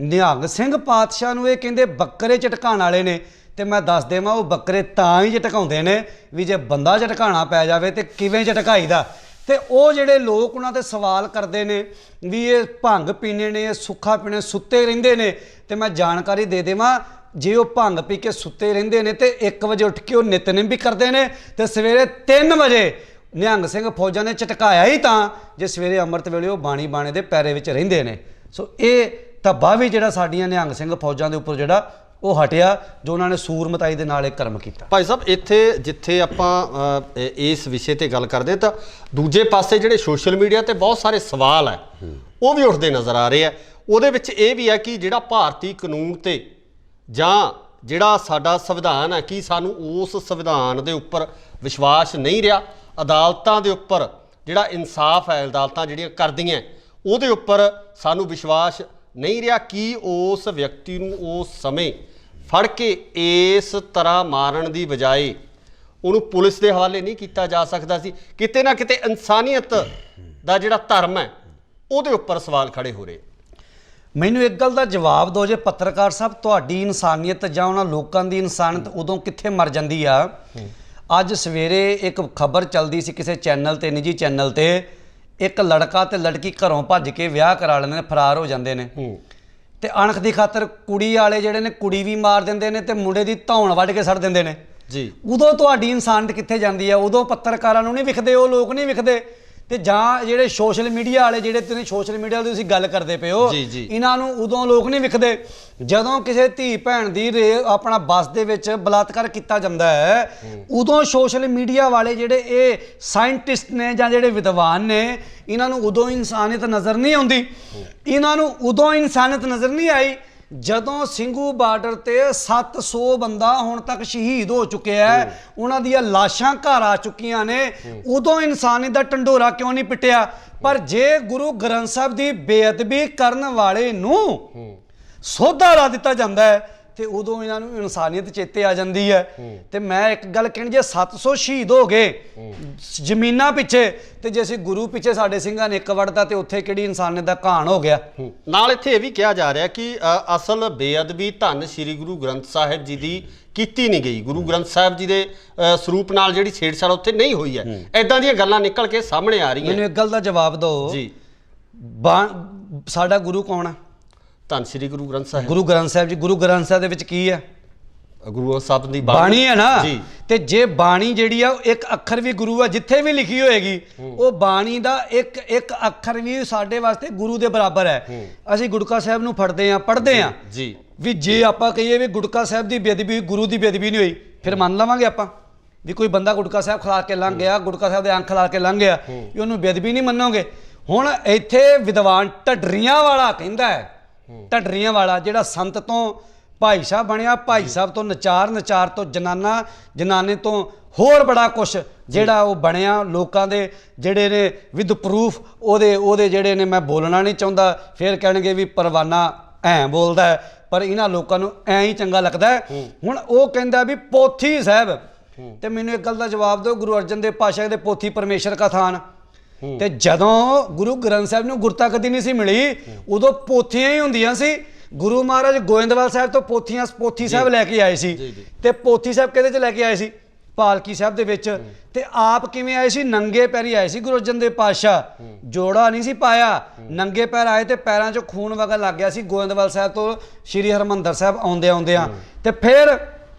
ਨਿਹੰਗ ਸਿੰਘ ਪਾਤਸ਼ਾਹ ਨੂੰ ਇਹ ਕਹਿੰਦੇ ਬੱਕਰੇ ਝਟਕਾਉਣ ਵਾਲੇ ਨੇ, ਤੇ ਮੈਂ ਦੱਸ ਦੇਵਾਂ ਉਹ ਬੱਕਰੇ ਤਾਂ ਹੀ ਝਟਕਾਉਂਦੇ ਨੇ ਵੀ ਜੇ ਬੰਦਾ ਝਟਕਾਉਣਾ ਪੈ ਜਾਵੇ ਤੇ ਕਿਵੇਂ ਝਟਕਾਈਦਾ। ਤੇ ਉਹ ਜਿਹੜੇ ਲੋਕ ਉਹਨਾਂ ਤੇ ਸਵਾਲ ਕਰਦੇ ਨੇ ਵੀ ਇਹ ਭੰਗ ਪੀਣੇ ਨੇ, ਇਹ ਸੁੱਖਾ ਪੀਣੇ, ਸੁੱਤੇ ਰਹਿੰਦੇ ਨੇ। ਤੇ ਮੈਂ ਜਾਣਕਾਰੀ ਦੇ ਦੇਵਾਂ, ਜੇ ਉਹ ਭੰਗ ਪੀ ਕੇ ਸੁੱਤੇ ਰਹਿੰਦੇ ਨੇ ਤੇ 1 ਵਜੇ ਉੱਠ ਕੇ ਉਹ ਨਿਤਨੇਮ ਵੀ ਕਰਦੇ ਨੇ, ਤੇ ਸਵੇਰੇ 3 ਵਜੇ ਨਿਹੰਗ ਸਿੰਘ ਫੌਜਾਂ ਨੇ ਝਟਕਾਇਆ ਹੀ ਤਾਂ ਜੇ ਸਵੇਰੇ ਅੰਮ੍ਰਿਤ ਵੇਲੇ ਉਹ ਬਾਣੀ ਬਾਣੇ ਦੇ ਪੈਰੇ ਵਿੱਚ ਰਹਿੰਦੇ ਨੇ। ਸੋ ਇਹ ਧੱਬਾ ਵੀ ਜਿਹੜਾ ਸਾਡੀਆਂ ਨਿਹੰਗ ਸਿੰਘ ਫੌਜਾਂ ਦੇ ਉੱਪਰ ਜਿਹੜਾ ਉਹ ਹਟਿਆ, ਜੋ ਉਹਨਾਂ ਨੇ ਸੂਰਮਤਾਈ ਦੇ ਨਾਲ ਇਹ ਕਰਮ ਕੀਤਾ। ਭਾਈ ਸਾਹਿਬ ਇੱਥੇ ਜਿੱਥੇ ਆਪਾਂ ਇਸ ਵਿਸ਼ੇ ਤੇ ਗੱਲ ਕਰਦੇ ਤਾਂ ਦੂਜੇ ਪਾਸੇ ਜਿਹੜੇ ਸੋਸ਼ਲ ਮੀਡੀਆ ਤੇ ਬਹੁਤ ਸਾਰੇ ਸਵਾਲ ਹੈ ਉਹ ਵੀ ਉੱਠਦੇ ਨਜ਼ਰ ਆ ਰਹੇ ਆ। ਉਹਦੇ ਵਿੱਚ ਇਹ ਵੀ ਹੈ ਕਿ ਜਿਹੜਾ ਭਾਰਤੀ ਕਾਨੂੰਨ ਤੇ ਜਾਂ ਜਿਹੜਾ ਸਾਡਾ ਸੰਵਿਧਾਨ ਹੈ, ਕੀ ਸਾਨੂੰ ਉਸ ਸੰਵਿਧਾਨ ਦੇ ਉੱਪਰ ਵਿਸ਼ਵਾਸ ਨਹੀਂ ਰਿਹਾ? ਅਦਾਲਤਾਂ ਦੇ ਉੱਪਰ ਜਿਹੜਾ ਇਨਸਾਫ ਹੈ ਅਦਾਲਤਾਂ ਜਿਹੜੀਆਂ ਕਰਦੀਆਂ ਉਹਦੇ ਉੱਪਰ ਸਾਨੂੰ ਵਿਸ਼ਵਾਸ ਨਹੀਂ ਰਿਹਾ? ਕੀ ਉਸ ਵਿਅਕਤੀ ਨੂੰ ਉਸ ਸਮੇਂ ਫੜ ਕੇ ਇਸ ਤਰ੍ਹਾਂ ਮਾਰਨ ਦੀ ਬਜਾਏ ਉਹਨੂੰ ਪੁਲਿਸ ਦੇ ਹਵਾਲੇ ਨਹੀਂ ਕੀਤਾ ਜਾ ਸਕਦਾ ਸੀ? ਕਿਤੇ ਨਾ ਕਿਤੇ ਇਨਸਾਨੀਅਤ ਦਾ ਜਿਹੜਾ ਧਰਮ ਹੈ ਉਹਦੇ ਉੱਪਰ ਸਵਾਲ ਖੜੇ ਹੋ ਰਹੇ। ਮੈਨੂੰ ਇੱਕ ਗੱਲ ਦਾ ਜਵਾਬ ਦਿਓ, ਜੇ ਪੱਤਰਕਾਰ ਸਾਹਿਬ ਤੁਹਾਡੀ ਇਨਸਾਨੀਅਤ ਜਾਂ ਉਹਨਾਂ ਲੋਕਾਂ ਦੀ ਇਨਸਾਨੀਅਤ ਉਦੋਂ ਕਿੱਥੇ ਮਰ ਜਾਂਦੀ ਆ? ਅੱਜ ਸਵੇਰੇ ਇੱਕ ਖਬਰ ਚੱਲਦੀ ਸੀ ਕਿਸੇ ਚੈਨਲ ਤੇ, ਨਿੱਜੀ ਚੈਨਲ ਤੇ, ਇੱਕ ਲੜਕਾ ਤੇ ਲੜਕੀ ਘਰੋਂ ਭੱਜ ਕੇ ਵਿਆਹ ਕਰਾ ਲੈਂਦੇ ਨੇ, ਫਰਾਰ ਹੋ ਜਾਂਦੇ ਨੇ, ਤੇ ਅਣਖ ਦੀ ਖਾਤਰ ਕੁੜੀ ਵਾਲੇ ਜਿਹੜੇ ਨੇ ਕੁੜੀ ਵੀ ਮਾਰ ਦਿੰਦੇ ਨੇ ਤੇ ਮੁੰਡੇ ਦੀ ਧੌਣ ਵੱਢ ਕੇ ਸੜ ਦਿੰਦੇ ਨੇ ਜੀ। ਉਦੋਂ ਤੁਹਾਡੀ ਇਨਸਾਨੀਅਤ ਕਿੱਥੇ ਜਾਂਦੀ ਆ? ਉਦੋਂ ਪੱਤਰਕਾਰਾਂ ਨੂੰ ਨਹੀਂ ਵਿਖਦੇ, ਉਹ ਲੋਕ ਨਹੀਂ ਵਿਖਦੇ। ਤੇ ਜਾਂ ਜਿਹੜੇ ਸੋਸ਼ਲ ਮੀਡੀਆ ਵਾਲੇ ਜਿਹੜੇ ਤੁਸੀਂ ਸੋਸ਼ਲ ਮੀਡੀਆ ਦੀ ਤੁਸੀਂ ਗੱਲ ਕਰਦੇ ਪਏ ਹੋ, ਇਹਨਾਂ ਨੂੰ ਉਦੋਂ ਲੋਕ ਨਹੀਂ ਵਿਖਦੇ ਜਦੋਂ ਕਿਸੇ ਧੀ ਭੈਣ ਦੀ ਆਪਣਾ ਬੱਸ ਦੇ ਵਿੱਚ ਬਲਾਤਕਾਰ ਕੀਤਾ ਜਾਂਦਾ ਹੈ। ਉਦੋਂ ਸੋਸ਼ਲ ਮੀਡੀਆ ਵਾਲੇ ਜਿਹੜੇ ਇਹ ਸਾਇੰਟਿਸਟ ਨੇ ਜਾਂ ਜਿਹੜੇ ਵਿਦਵਾਨ ਨੇ, ਇਹਨਾਂ ਨੂੰ ਉਦੋਂ ਇਨਸਾਨੀਅਤ ਨਜ਼ਰ ਨਹੀਂ ਆਉਂਦੀ। ਇਹਨਾਂ ਨੂੰ ਉਦੋਂ ਇਨਸਾਨੀਅਤ ਨਜ਼ਰ ਨਹੀਂ ਆਈ ਜਦੋਂ ਸਿੰਘੂ ਬਾਰਡਰ ਤੇ 700 ਬੰਦਾ ਹੁਣ ਤੱਕ ਸ਼ਹੀਦ ਹੋ ਚੁੱਕਿਆ ਹੈ, ਉਹਨਾਂ ਦੀਆਂ ਲਾਸ਼ਾਂ ਘਰ ਆ ਚੁੱਕੀਆਂ ਨੇ। ਉਦੋਂ ਇਨਸਾਨੀਅਤ ਦਾ ਢੰਡੋਰਾ ਕਿਉਂ ਨਹੀਂ ਪਿੱਟਿਆ? ਪਰ ਜੇ ਗੁਰੂ ਗ੍ਰੰਥ ਸਾਹਿਬ ਦੀ ਬੇਅਦਬੀ ਕਰਨ ਵਾਲੇ ਨੂੰ ਸੋਧਾ ਲਾ ਦਿੱਤਾ ਜਾਂਦਾ ਹੈ ਤੇ ਉਦੋਂ ਇਹਨਾਂ ਨੂੰ ਇਨਸਾਨੀਅਤ ਚੇਤੇ ਆ ਜਾਂਦੀ ਹੈ। ਤੇ ਮੈਂ ਇੱਕ ਗੱਲ ਕਹਿਣੀ, ਜੇ 700 ਸ਼ਹੀਦ ਹੋ ਗਏ ਜ਼ਮੀਨਾਂ ਪਿੱਛੇ, ਤੇ ਜੇ ਅਸੀਂ ਗੁਰੂ ਪਿੱਛੇ ਸਾਡੇ ਸਿੰਘਾਂ ਨੇ ਇੱਕ ਵੜਦਾ ਤੇ ਉੱਥੇ ਕਿਹੜੀ ਇਨਸਾਨੀਅਤ ਦਾ ਘਾਣ ਹੋ ਗਿਆ? ਨਾਲ ਇੱਥੇ ਇਹ ਵੀ ਕਿਹਾ ਜਾ ਰਿਹਾ ਕਿ ਅਸਲ ਬੇਅਦਬੀ ਧੰਨ ਸ੍ਰੀ ਗੁਰੂ ਗ੍ਰੰਥ ਸਾਹਿਬ ਜੀ ਦੀ ਕੀਤੀ ਨਹੀਂ ਗਈ, ਗੁਰੂ ਗ੍ਰੰਥ ਸਾਹਿਬ ਜੀ ਦੇ ਸਰੂਪ ਨਾਲ ਜਿਹੜੀ ਛੇੜਛਾੜ ਉੱਥੇ ਨਹੀਂ ਹੋਈ ਹੈ। ਐਦਾਂ ਦੀਆਂ ਗੱਲਾਂ ਨਿਕਲ ਕੇ ਸਾਹਮਣੇ ਆ ਰਹੀਆਂ। ਮੈਨੂੰ ਇੱਕ ਗੱਲ ਦਾ ਜਵਾਬ ਦਿਓ ਜੀ, ਸਾਡਾ ਗੁਰੂ ਕੌਣ ਹੈ? ਧੰਨ ਸ੍ਰੀ ਗੁਰੂ ਗ੍ਰੰਥ ਸਾਹਿਬ। ਗੁਰੂ ਗ੍ਰੰਥ ਸਾਹਿਬ ਜੀ, ਗੁਰੂ ਗ੍ਰੰਥ ਸਾਹਿਬ ਦੇ ਵਿੱਚ ਕੀ ਹੈ? ਗੁਰੂ ਸਾਹਿਬ ਦੀ ਬਾਣੀ ਹੈ ਨਾ। ਤੇ ਜੇ ਬਾਣੀ ਜਿਹੜੀ ਆ ਇੱਕ ਅੱਖਰ ਵੀ ਗੁਰੂ ਆ, ਜਿੱਥੇ ਵੀ ਲਿਖੀ ਹੋਏਗੀ ਉਹ ਬਾਣੀ ਦਾ ਇੱਕ ਇੱਕ ਅੱਖਰ ਵੀ ਸਾਡੇ ਵਾਸਤੇ ਗੁਰੂ ਦੇ ਬਰਾਬਰ ਹੈ। ਅਸੀਂ ਗੁਟਕਾ ਸਾਹਿਬ ਨੂੰ ਫੜਦੇ ਆ, ਪੜ੍ਹਦੇ ਆ ਜੀ, ਵੀ ਜੇ ਆਪਾਂ ਕਹੀਏ ਵੀ ਗੁਟਕਾ ਸਾਹਿਬ ਦੀ ਬੇਅਦਬੀ, ਗੁਰੂ ਦੀ ਬੇਅਦਬੀ ਨਹੀਂ ਹੋਈ, ਫਿਰ ਮੰਨ ਲਵਾਂਗੇ ਆਪਾਂ ਵੀ ਕੋਈ ਬੰਦਾ ਗੁਟਕਾ ਸਾਹਿਬ ਖਿਲਾ ਕੇ ਲੰਘ ਗਿਆ, ਗੁਟਕਾ ਸਾਹਿਬ ਦੇ ਅੰਖ ਖਿਲਾ ਕੇ ਲੰਘ ਗਿਆ, ਵੀ ਉਹਨੂੰ ਬੇਅਦਬੀ ਨਹੀਂ ਮੰਨੋਗੇ? ਹੁਣ ਇੱਥੇ ਵਿਦਵਾਨ ਢੱਡਰੀਆਂ ਵਾਲਾ ਕਹਿੰਦਾ ਹੈ, ਢੱਡਰੀਆਂ ਵਾਲਾ ਜਿਹੜਾ ਸੰਤ ਤੋਂ ਭਾਈ ਸਾਹਿਬ ਬਣਿਆ, ਭਾਈ ਸਾਹਿਬ ਤੋਂ ਨਚਾਰ, ਨਚਾਰ ਤੋਂ ਜਨਾਨਾ, ਜਨਾਨੇ ਤੋਂ ਹੋਰ ਬੜਾ ਕੁਛ ਜਿਹੜਾ ਉਹ ਬਣਿਆ, ਲੋਕਾਂ ਦੇ ਜਿਹੜੇ ਨੇ ਵਿਦ ਪ੍ਰੂਫ ਉਹਦੇ ਜਿਹੜੇ ਨੇ, ਮੈਂ ਬੋਲਣਾ ਨਹੀਂ ਚਾਹੁੰਦਾ, ਫਿਰ ਕਹਿਣਗੇ ਵੀ ਪਰਵਾਨਾ ਐਂ ਬੋਲਦਾ ਹੈ, ਪਰ ਇਹਨਾਂ ਲੋਕਾਂ ਨੂੰ ਐਂ ਹੀ ਚੰਗਾ ਲੱਗਦਾ ਹੈ। ਹੁਣ ਉਹ ਕਹਿੰਦਾ ਵੀ ਪੋਥੀ ਸਾਹਿਬ, ਤੇ ਮੈਨੂੰ ਇੱਕ ਗੱਲ ਦਾ ਜਵਾਬ ਦਿਓ, ਗੁਰੂ ਅਰਜਨ ਦੇਵ ਪਾਤਸ਼ਾਹ ਦੇ ਪੋਥੀ ਪਰਮੇਸ਼ਰ ਕਾ ਥਾਨ, ਤੇ ਜਦੋਂ ਗੁਰੂ ਗ੍ਰੰਥ ਸਾਹਿਬ ਨੂੰ ਗੁਰਤਾ ਕਦੀ ਨਹੀਂ ਸੀ ਮਿਲੀ, ਉਦੋਂ ਪੋਥੀਆਂ ਹੀ ਹੁੰਦੀਆਂ ਸੀ। ਗੁਰੂ ਮਹਾਰਾਜ ਗੋਇੰਦਵਾਲ ਸਾਹਿਬ ਤੋਂ ਪੋਥੀ ਸਾਹਿਬ ਲੈ ਕੇ ਆਏ ਸੀ, ਤੇ ਪੋਥੀ ਸਾਹਿਬ ਕਿਹਦੇ 'ਚ ਲੈ ਕੇ ਆਏ ਸੀ? ਪਾਲਕੀ ਸਾਹਿਬ ਦੇ ਵਿੱਚ। ਤੇ ਆਪ ਕਿਵੇਂ ਆਏ ਸੀ? ਨੰਗੇ ਪੈਰੀ ਆਏ ਸੀ ਗੁਰੂ ਅਰਜਨ ਦੇਵ ਪਾਤਸ਼ਾਹ, ਜੋੜਾ ਨਹੀਂ ਸੀ ਪਾਇਆ, ਨੰਗੇ ਪੈਰ ਆਏ ਤੇ ਪੈਰਾਂ 'ਚੋਂ ਖੂਨ ਵਗਣ ਲੱਗ ਗਿਆ ਸੀ ਗੋਇੰਦਵਾਲ ਸਾਹਿਬ ਤੋਂ ਸ਼੍ਰੀ ਹਰਿਮੰਦਰ ਸਾਹਿਬ ਆਉਂਦਿਆਂ। ਤੇ ਫਿਰ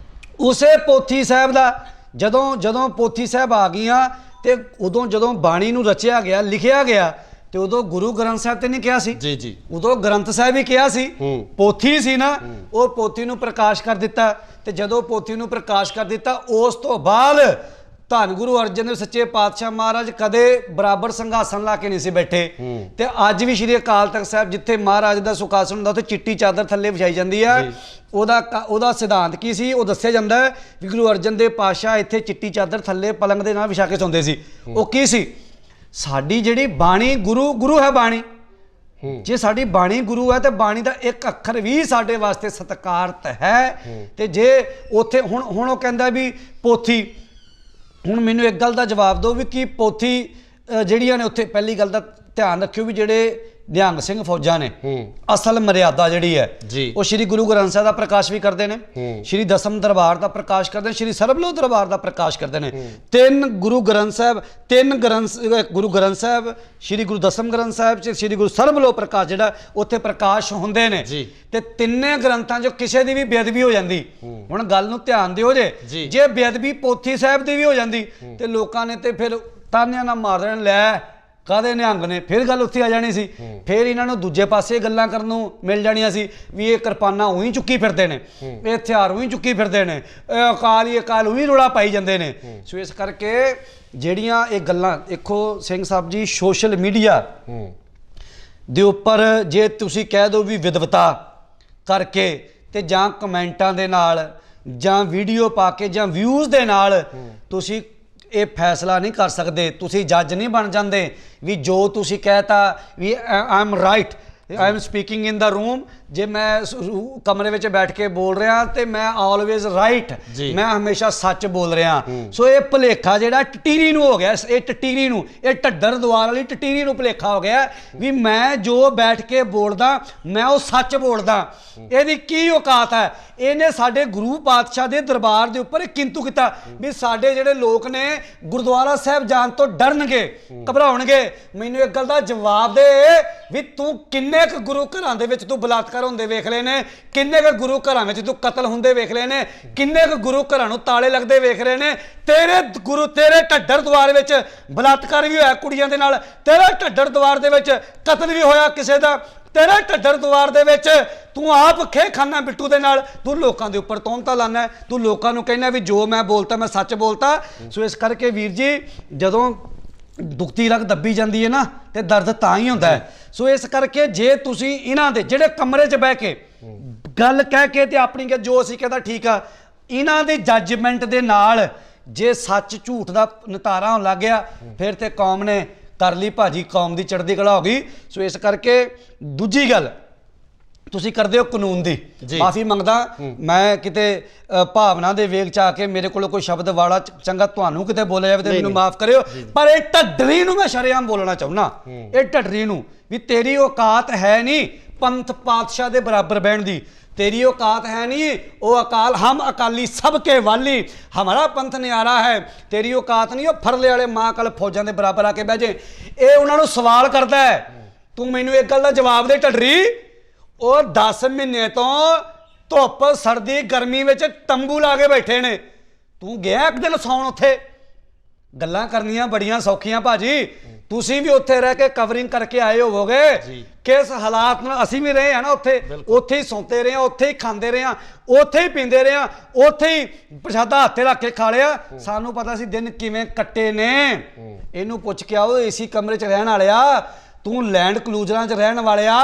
ਉਸੇ ਪੋਥੀ ਸਾਹਿਬ ਦਾ ਜਦੋਂ ਪੋਥੀ ਸਾਹਿਬ ਆ ਗਈਆਂ, ਤੇ ਉਦੋਂ ਜਦੋਂ ਬਾਣੀ ਨੂੰ ਰਚਿਆ ਗਿਆ, ਲਿਖਿਆ ਗਿਆ, ਤੇ ਉਦੋਂ ਗੁਰੂ ਗ੍ਰੰਥ ਸਾਹਿਬ ਤੇ ਨਹੀਂ ਕਿਹਾ ਸੀ ਜੀ, ਉਦੋਂ ਗ੍ਰੰਥ ਸਾਹਿਬ ਹੀ ਕਿਹਾ ਸੀ। ਪੋਥੀ ਸੀ ਨਾ, ਉਹ ਪੋਥੀ ਨੂੰ ਪ੍ਰਕਾਸ਼ ਕਰ ਦਿੱਤਾ। ਤੇ ਜਦੋਂ ਪੋਥੀ ਨੂੰ ਪ੍ਰਕਾਸ਼ ਕਰ ਦਿੱਤਾ, ਉਸ ਤੋਂ ਬਾਅਦ ਧੰਨ ਗੁਰੂ ਅਰਜਨ ਦੇਵ ਸੱਚੇ ਪਾਤਸ਼ਾਹ ਮਹਾਰਾਜ ਕਦੇ ਬਰਾਬਰ ਸਿੰਘਾਸਨ ਲਾ ਕੇ ਨਹੀਂ ਸੀ ਬੈਠੇ ਤੇ ਅੱਜ ਵੀ ਸ਼੍ਰੀ ਅਕਾਲ ਤਖਤ ਸਾਹਿਬ ਜਿੱਥੇ ਮਹਾਰਾਜ ਦਾ ਸੁਖਾਸਨ ਹੁੰਦਾ ਉੱਥੇ ਚਿੱਟੀ ਚਾਦਰ ਥੱਲੇ ਵਿਛਾਈ ਜਾਂਦੀ ਆ। ਉਹਦਾ ਸਿਧਾਂਤ ਕੀ ਸੀ ਉਹ ਦੱਸਿਆ ਜਾਂਦਾ ਹੈ ਵੀ ਗੁਰੂ ਅਰਜਨ ਦੇਵ ਪਾਤਸ਼ਾਹ ਇੱਥੇ ਚਿੱਟੀ ਚਾਦਰ ਥੱਲੇ ਪਲੰਗ ਦੇ ਨਾਲ ਵਿਛਾ ਕੇ ਸੌਂਦੇ ਸੀ। ਉਹ ਕੀ ਸੀ? ਸਾਡੀ ਜਿਹੜੀ ਬਾਣੀ ਗੁਰੂ ਹੈ ਬਾਣੀ। ਜੇ ਸਾਡੀ ਬਾਣੀ ਗੁਰੂ ਹੈ ਤੇ ਬਾਣੀ ਦਾ ਇੱਕ ਅੱਖਰ ਵੀ ਸਾਡੇ ਵਾਸਤੇ ਸਤਿਕਾਰਤ ਹੈ। ਤੇ ਜੇ ਉੱਥੇ ਹੁਣ ਉਹ ਕਹਿੰਦਾ ਵੀ ਪੋਥੀ, ਹੁਣ ਮੈਨੂੰ ਇੱਕ ਗੱਲ ਦਾ ਜਵਾਬ ਦਿਓ ਵੀ ਕੀ ਪੋਥੀ ਜਿਹੜੀਆਂ ਨੇ ਉੱਥੇ, ਪਹਿਲੀ ਗੱਲ ਦਾ ਧਿਆਨ ਰੱਖਿਓ ਵੀ ਜਿਹੜੇ ਨਿਹੰਗ ਸਿੰਘ ਫੌਜਾਂ ਨੇ ਅਸਲ ਮਰਿਆਦਾ ਜਿਹੜੀ ਹੈ ਉਹ ਸ਼੍ਰੀ ਗੁਰੂ ਗ੍ਰੰਥ ਸਾਹਿਬ ਦਾ ਪ੍ਰਕਾਸ਼ ਵੀ ਕਰਦੇ ਨੇ, ਸ਼੍ਰੀ ਦਸਮ ਦਰਬਾਰ ਦਾ ਪ੍ਰਕਾਸ਼ ਕਰਦੇ ਨੇ, ਸ਼੍ਰੀ ਸਰਬਲੋਕ ਦਰਬਾਰ ਦਾ ਪ੍ਰਕਾਸ਼ ਕਰਦੇ ਨੇ। ਤਿੰਨ ਗੁਰੂ ਗ੍ਰੰਥ ਸਾਹਿਬ, ਗੁਰੂ ਗ੍ਰੰਥ ਸਾਹਿਬ, ਸ਼੍ਰੀ ਗੁਰੂ ਦਸਮ ਗ੍ਰੰਥ ਸਾਹਿਬ ਚ ਸ਼੍ਰੀ ਗੁਰੂ ਸਰਬਲੋਕ ਪ੍ਰਕਾਸ਼ ਜਿਹੜਾ ਉੱਥੇ ਪ੍ਰਕਾਸ਼ ਹੁੰਦੇ ਨੇ ਤੇ ਤਿੰਨੇ ਗ੍ਰੰਥਾਂ ਚੋਂ ਕਿਸੇ ਦੀ ਵੀ ਬੇਅਦਬੀ ਹੋ ਜਾਂਦੀ, ਹੁਣ ਗੱਲ ਨੂੰ ਧਿਆਨ ਦਿਓ ਜੇ ਬੇਅਦਬੀ ਪੋਥੀ ਸਾਹਿਬ ਦੀ ਵੀ ਹੋ ਜਾਂਦੀ ਤੇ ਲੋਕਾਂ ਨੇ ਤੇ ਫਿਰ ਤਾਨਿਆਂ ਨਾਲ ਮਾਰ ਦੇਣ, ਲੈ ਕਾਹਦੇ ਨਿਹੰਗ ਨੇ, ਫਿਰ ਗੱਲ ਉੱਥੇ ਆ ਜਾਣੀ ਸੀ। ਫਿਰ ਇਹਨਾਂ ਨੂੰ ਦੂਜੇ ਪਾਸੇ ਗੱਲਾਂ ਕਰਨ ਨੂੰ ਮਿਲ ਜਾਣੀਆਂ ਸੀ ਵੀ ਇਹ ਕਿਰਪਾਨਾਂ ਉਹੀ ਚੁੱਕੀ ਫਿਰਦੇ ਨੇ, ਇਹ ਹਥਿਆਰ ਉਹੀ ਚੁੱਕੀ ਫਿਰਦੇ ਨੇ, ਇਹ ਅਕਾਲ ਉਹੀ ਰੌਲਾ ਪਾਈ ਜਾਂਦੇ ਨੇ। ਸੋ ਇਸ ਕਰਕੇ ਜਿਹੜੀਆਂ ਇਹ ਗੱਲਾਂ ਦੇਖੋ ਸਿੰਘ ਸਾਹਿਬ ਜੀ, ਸੋਸ਼ਲ ਮੀਡੀਆ ਦੇ ਉੱਪਰ ਜੇ ਤੁਸੀਂ ਕਹਿ ਦਿਓ ਵੀ ਵਿਦਵਤਾ ਕਰਕੇ ਤੇ ਜਾਂ ਕਮੈਂਟਾਂ ਦੇ ਨਾਲ ਜਾਂ ਵੀਡੀਓ ਪਾ ਕੇ ਜਾਂ ਵਿਊਜ਼ ਦੇ ਨਾਲ ਤੁਸੀਂ ਇਹ ਫੈਸਲਾ ਨਹੀਂ ਕਰ ਸਕਦੇ, ਤੁਸੀਂ ਜੱਜ ਨਹੀਂ ਬਣ ਜਾਂਦੇ ਵੀ ਜੋ ਤੁਸੀਂ ਕਹਿਤਾ ਵੀ I am right, I am speaking in the room, ਜੇ ਮੈਂ ਕਮਰੇ ਵਿੱਚ ਬੈਠ ਕੇ ਬੋਲ ਰਿਹਾ ਤੇ ਮੈਂ ਆਲਵੇਜ਼ ਰਾਈਟ, ਮੈਂ ਹਮੇਸ਼ਾ ਸੱਚ ਬੋਲ ਰਿਹਾ। ਸੋ ਇਹ ਭੁਲੇਖਾ ਜਿਹੜਾ ਟਟੀਰੀ ਨੂੰ ਹੋ ਗਿਆ, ਇਹ ਟਟੀਰੀ ਨੂੰ, ਇਹ ਢੱਡਰ ਦੁਆਰ ਵਾਲੀ ਟਟੀਰੀ ਨੂੰ ਭੁਲੇਖਾ ਹੋ ਗਿਆ ਵੀ ਮੈਂ ਜੋ ਬੈਠ ਕੇ ਬੋਲਦਾ ਮੈਂ ਉਹ ਸੱਚ ਬੋਲਦਾ। ਇਹਦੀ ਕੀ ਔਕਾਤ ਹੈ? ਇਹਨੇ ਸਾਡੇ ਗੁਰੂ ਪਾਤਸ਼ਾਹ ਦੇ ਦਰਬਾਰ ਦੇ ਉੱਪਰ ਕਿੰਤੂ ਕੀਤਾ ਵੀ ਸਾਡੇ ਜਿਹੜੇ ਲੋਕ ਨੇ ਗੁਰਦੁਆਰਾ ਸਾਹਿਬ ਜਾਣ ਤੋਂ ਡਰਨਗੇ, ਘਬਰਾਉਣਗੇ। ਮੈਨੂੰ ਇੱਕ ਗੱਲ ਦਾ ਜਵਾਬ ਦੇ ਵੀ ਤੂੰ ਕਿੰਨੇ ਕੁ ਗੁਰੂ ਘਰਾਂ ਦੇ ਵਿੱਚ ਤੂੰ ਬਲਾਤਕਾਰ ਹੁੰਦੇ ਵੇਖ ਲਏ ਨੇ, ਕਿੰਨੇ ਕੁ ਗੁਰੂ ਘਰਾਂ ਵਿੱਚ ਤੂੰ ਕਤਲ ਹੁੰਦੇ ਵੇਖ ਲਏ ਨੇ, ਕਿੰਨੇ ਕੁ ਗੁਰੂ ਘਰਾਂ ਨੂੰ ਤਾਲੇ ਲੱਗਦੇ ਵੇਖ ਰਹੇ ਨੇ। ਤੇਰੇ ਢੱਡਰ ਦੁਆਰ ਵਿੱਚ ਬਲਾਤਕਾਰ ਵੀ ਹੋਇਆ ਕੁੜੀਆਂ ਦੇ ਨਾਲ, ਤੇਰੇ ਢੱਡਰ ਦੁਆਰ ਦੇ ਵਿੱਚ ਕਤਲ ਵੀ ਹੋਇਆ ਕਿਸੇ ਦਾ, ਤੇਰੇ ਢੱਡਰ ਦੁਆਰ ਦੇ ਵਿੱਚ ਤੂੰ ਆਪ ਖੇ ਖਾਨਾ ਬਿੱਟੂ ਦੇ ਨਾਲ, ਤੂੰ ਲੋਕਾਂ ਦੇ ਉੱਪਰ ਤੋਹਮਤਾਂ ਲਾਨਾ, ਤੂੰ ਲੋਕਾਂ ਨੂੰ ਕਹਿਣਾ ਵੀ ਜੋ ਮੈਂ ਬੋਲਤਾ ਮੈਂ ਸੱਚ ਬੋਲਤਾ। ਸੋ ਇਸ ਕਰਕੇ ਵੀਰ ਜੀ ਜਦੋਂ ਦੁਖਤੀ ਰਗ ਦੱਬੀ ਜਾਂਦੀ ਹੈ ਨਾ ਤੇ ਦਰਦ ਤਾਂ ਹੀ ਹੁੰਦਾ ਹੈ। ਸੋ ਇਸ ਕਰਕੇ ਜੇ ਤੁਸੀਂ ਇਹਨਾਂ ਦੇ ਜਿਹੜੇ ਕਮਰੇ 'ਚ ਬਹਿ ਕੇ ਗੱਲ ਕਹਿ ਕੇ ਤੇ ਆਪਣੀ ਕਿ ਜੋ ਅਸੀਂ ਕਹਿੰਦਾ ਠੀਕ ਆ, ਇਹਨਾਂ ਦੇ ਜੱਜਮੈਂਟ ਦੇ ਨਾਲ ਜੇ ਸੱਚ ਝੂਠ ਦਾ ਨਿਤਾਰਾ ਹੋਣ ਲੱਗ ਗਿਆ ਫਿਰ ਤੇ ਕੌਮ ਨੇ ਕਰ ਲਈ ਭਾਜੀ, ਕੌਮ ਦੀ ਚੜ੍ਹਦੀ ਕਲਾ ਹੋ ਗਈ। ਸੋ ਇਸ ਕਰਕੇ ਦੂਜੀ ਗੱਲ ਤੁਸੀਂ ਕਰਦੇ ਹੋ ਕਾਨੂੰਨ ਦੀ, ਮਾਫੀ ਮੰਗਦਾ ਮੈਂ ਕਿਤੇ ਭਾਵਨਾ ਦੇ ਵੇਗ ਚ ਆ ਕੇ ਮੇਰੇ ਕੋਲ ਕੋਈ ਸ਼ਬਦ ਵਾਲਾ ਚੰਗਾ ਤੁਹਾਨੂੰ ਕਿਤੇ ਬੋਲਿਆ ਜਾਵੇ ਤੇ ਮੈਨੂੰ ਮਾਫ ਕਰਿਓ, ਪਰ ਇਹ ਢੱਡਰੀ ਨੂੰ ਮੈਂ ਸ਼ਰੇਆਮ ਬੋਲਣਾ ਚਾਹੁੰਦਾ, ਇਹ ਢੱਡਰੀ ਨੂੰ ਵੀ ਤੇਰੀ ਔਕਾਤ ਹੈ ਨਹੀਂ ਪੰਥ ਪਾਤਸ਼ਾਹ ਦੇ ਬਰਾਬਰ ਬਹਿਣ ਦੀ, तेरी औकात है नहीं वो अकाल, हम अकाली सबके वाली, हमारा पंथ न्यारा है, तेरी औकात नहीं वो फरले वाले मां कल फौजां दे बराबर आके बह जे। ये उन्होंने सवाल करता है, तू मैनू एक गल दा जवाब दे ढडरी, और 10 महीने तो धुप सर्दी गर्मी में तंबू ला के बैठे ने, तू गया एक दिन सौण उत्थे, गल्लां करनियां बड़ियां सौखियां भाजी, तुसी भी उत्थे रह के कवरिंग करके आए होवोगे, किस हालात में असीं भी रहे हैं ना, उत्थे ही सौंते रहे, उत्थे ही खांदे रहे, उत्थे ही पींदे रहे, उत्थे ही प्रसादा हत्थे रख के खा लिया, सानू पता सी दिन किवें कट्टे ने। इनू पुछ के आओ एसी कमरे च रहण वालिया, तू लैंड क्लूजरां च रहण वालिया,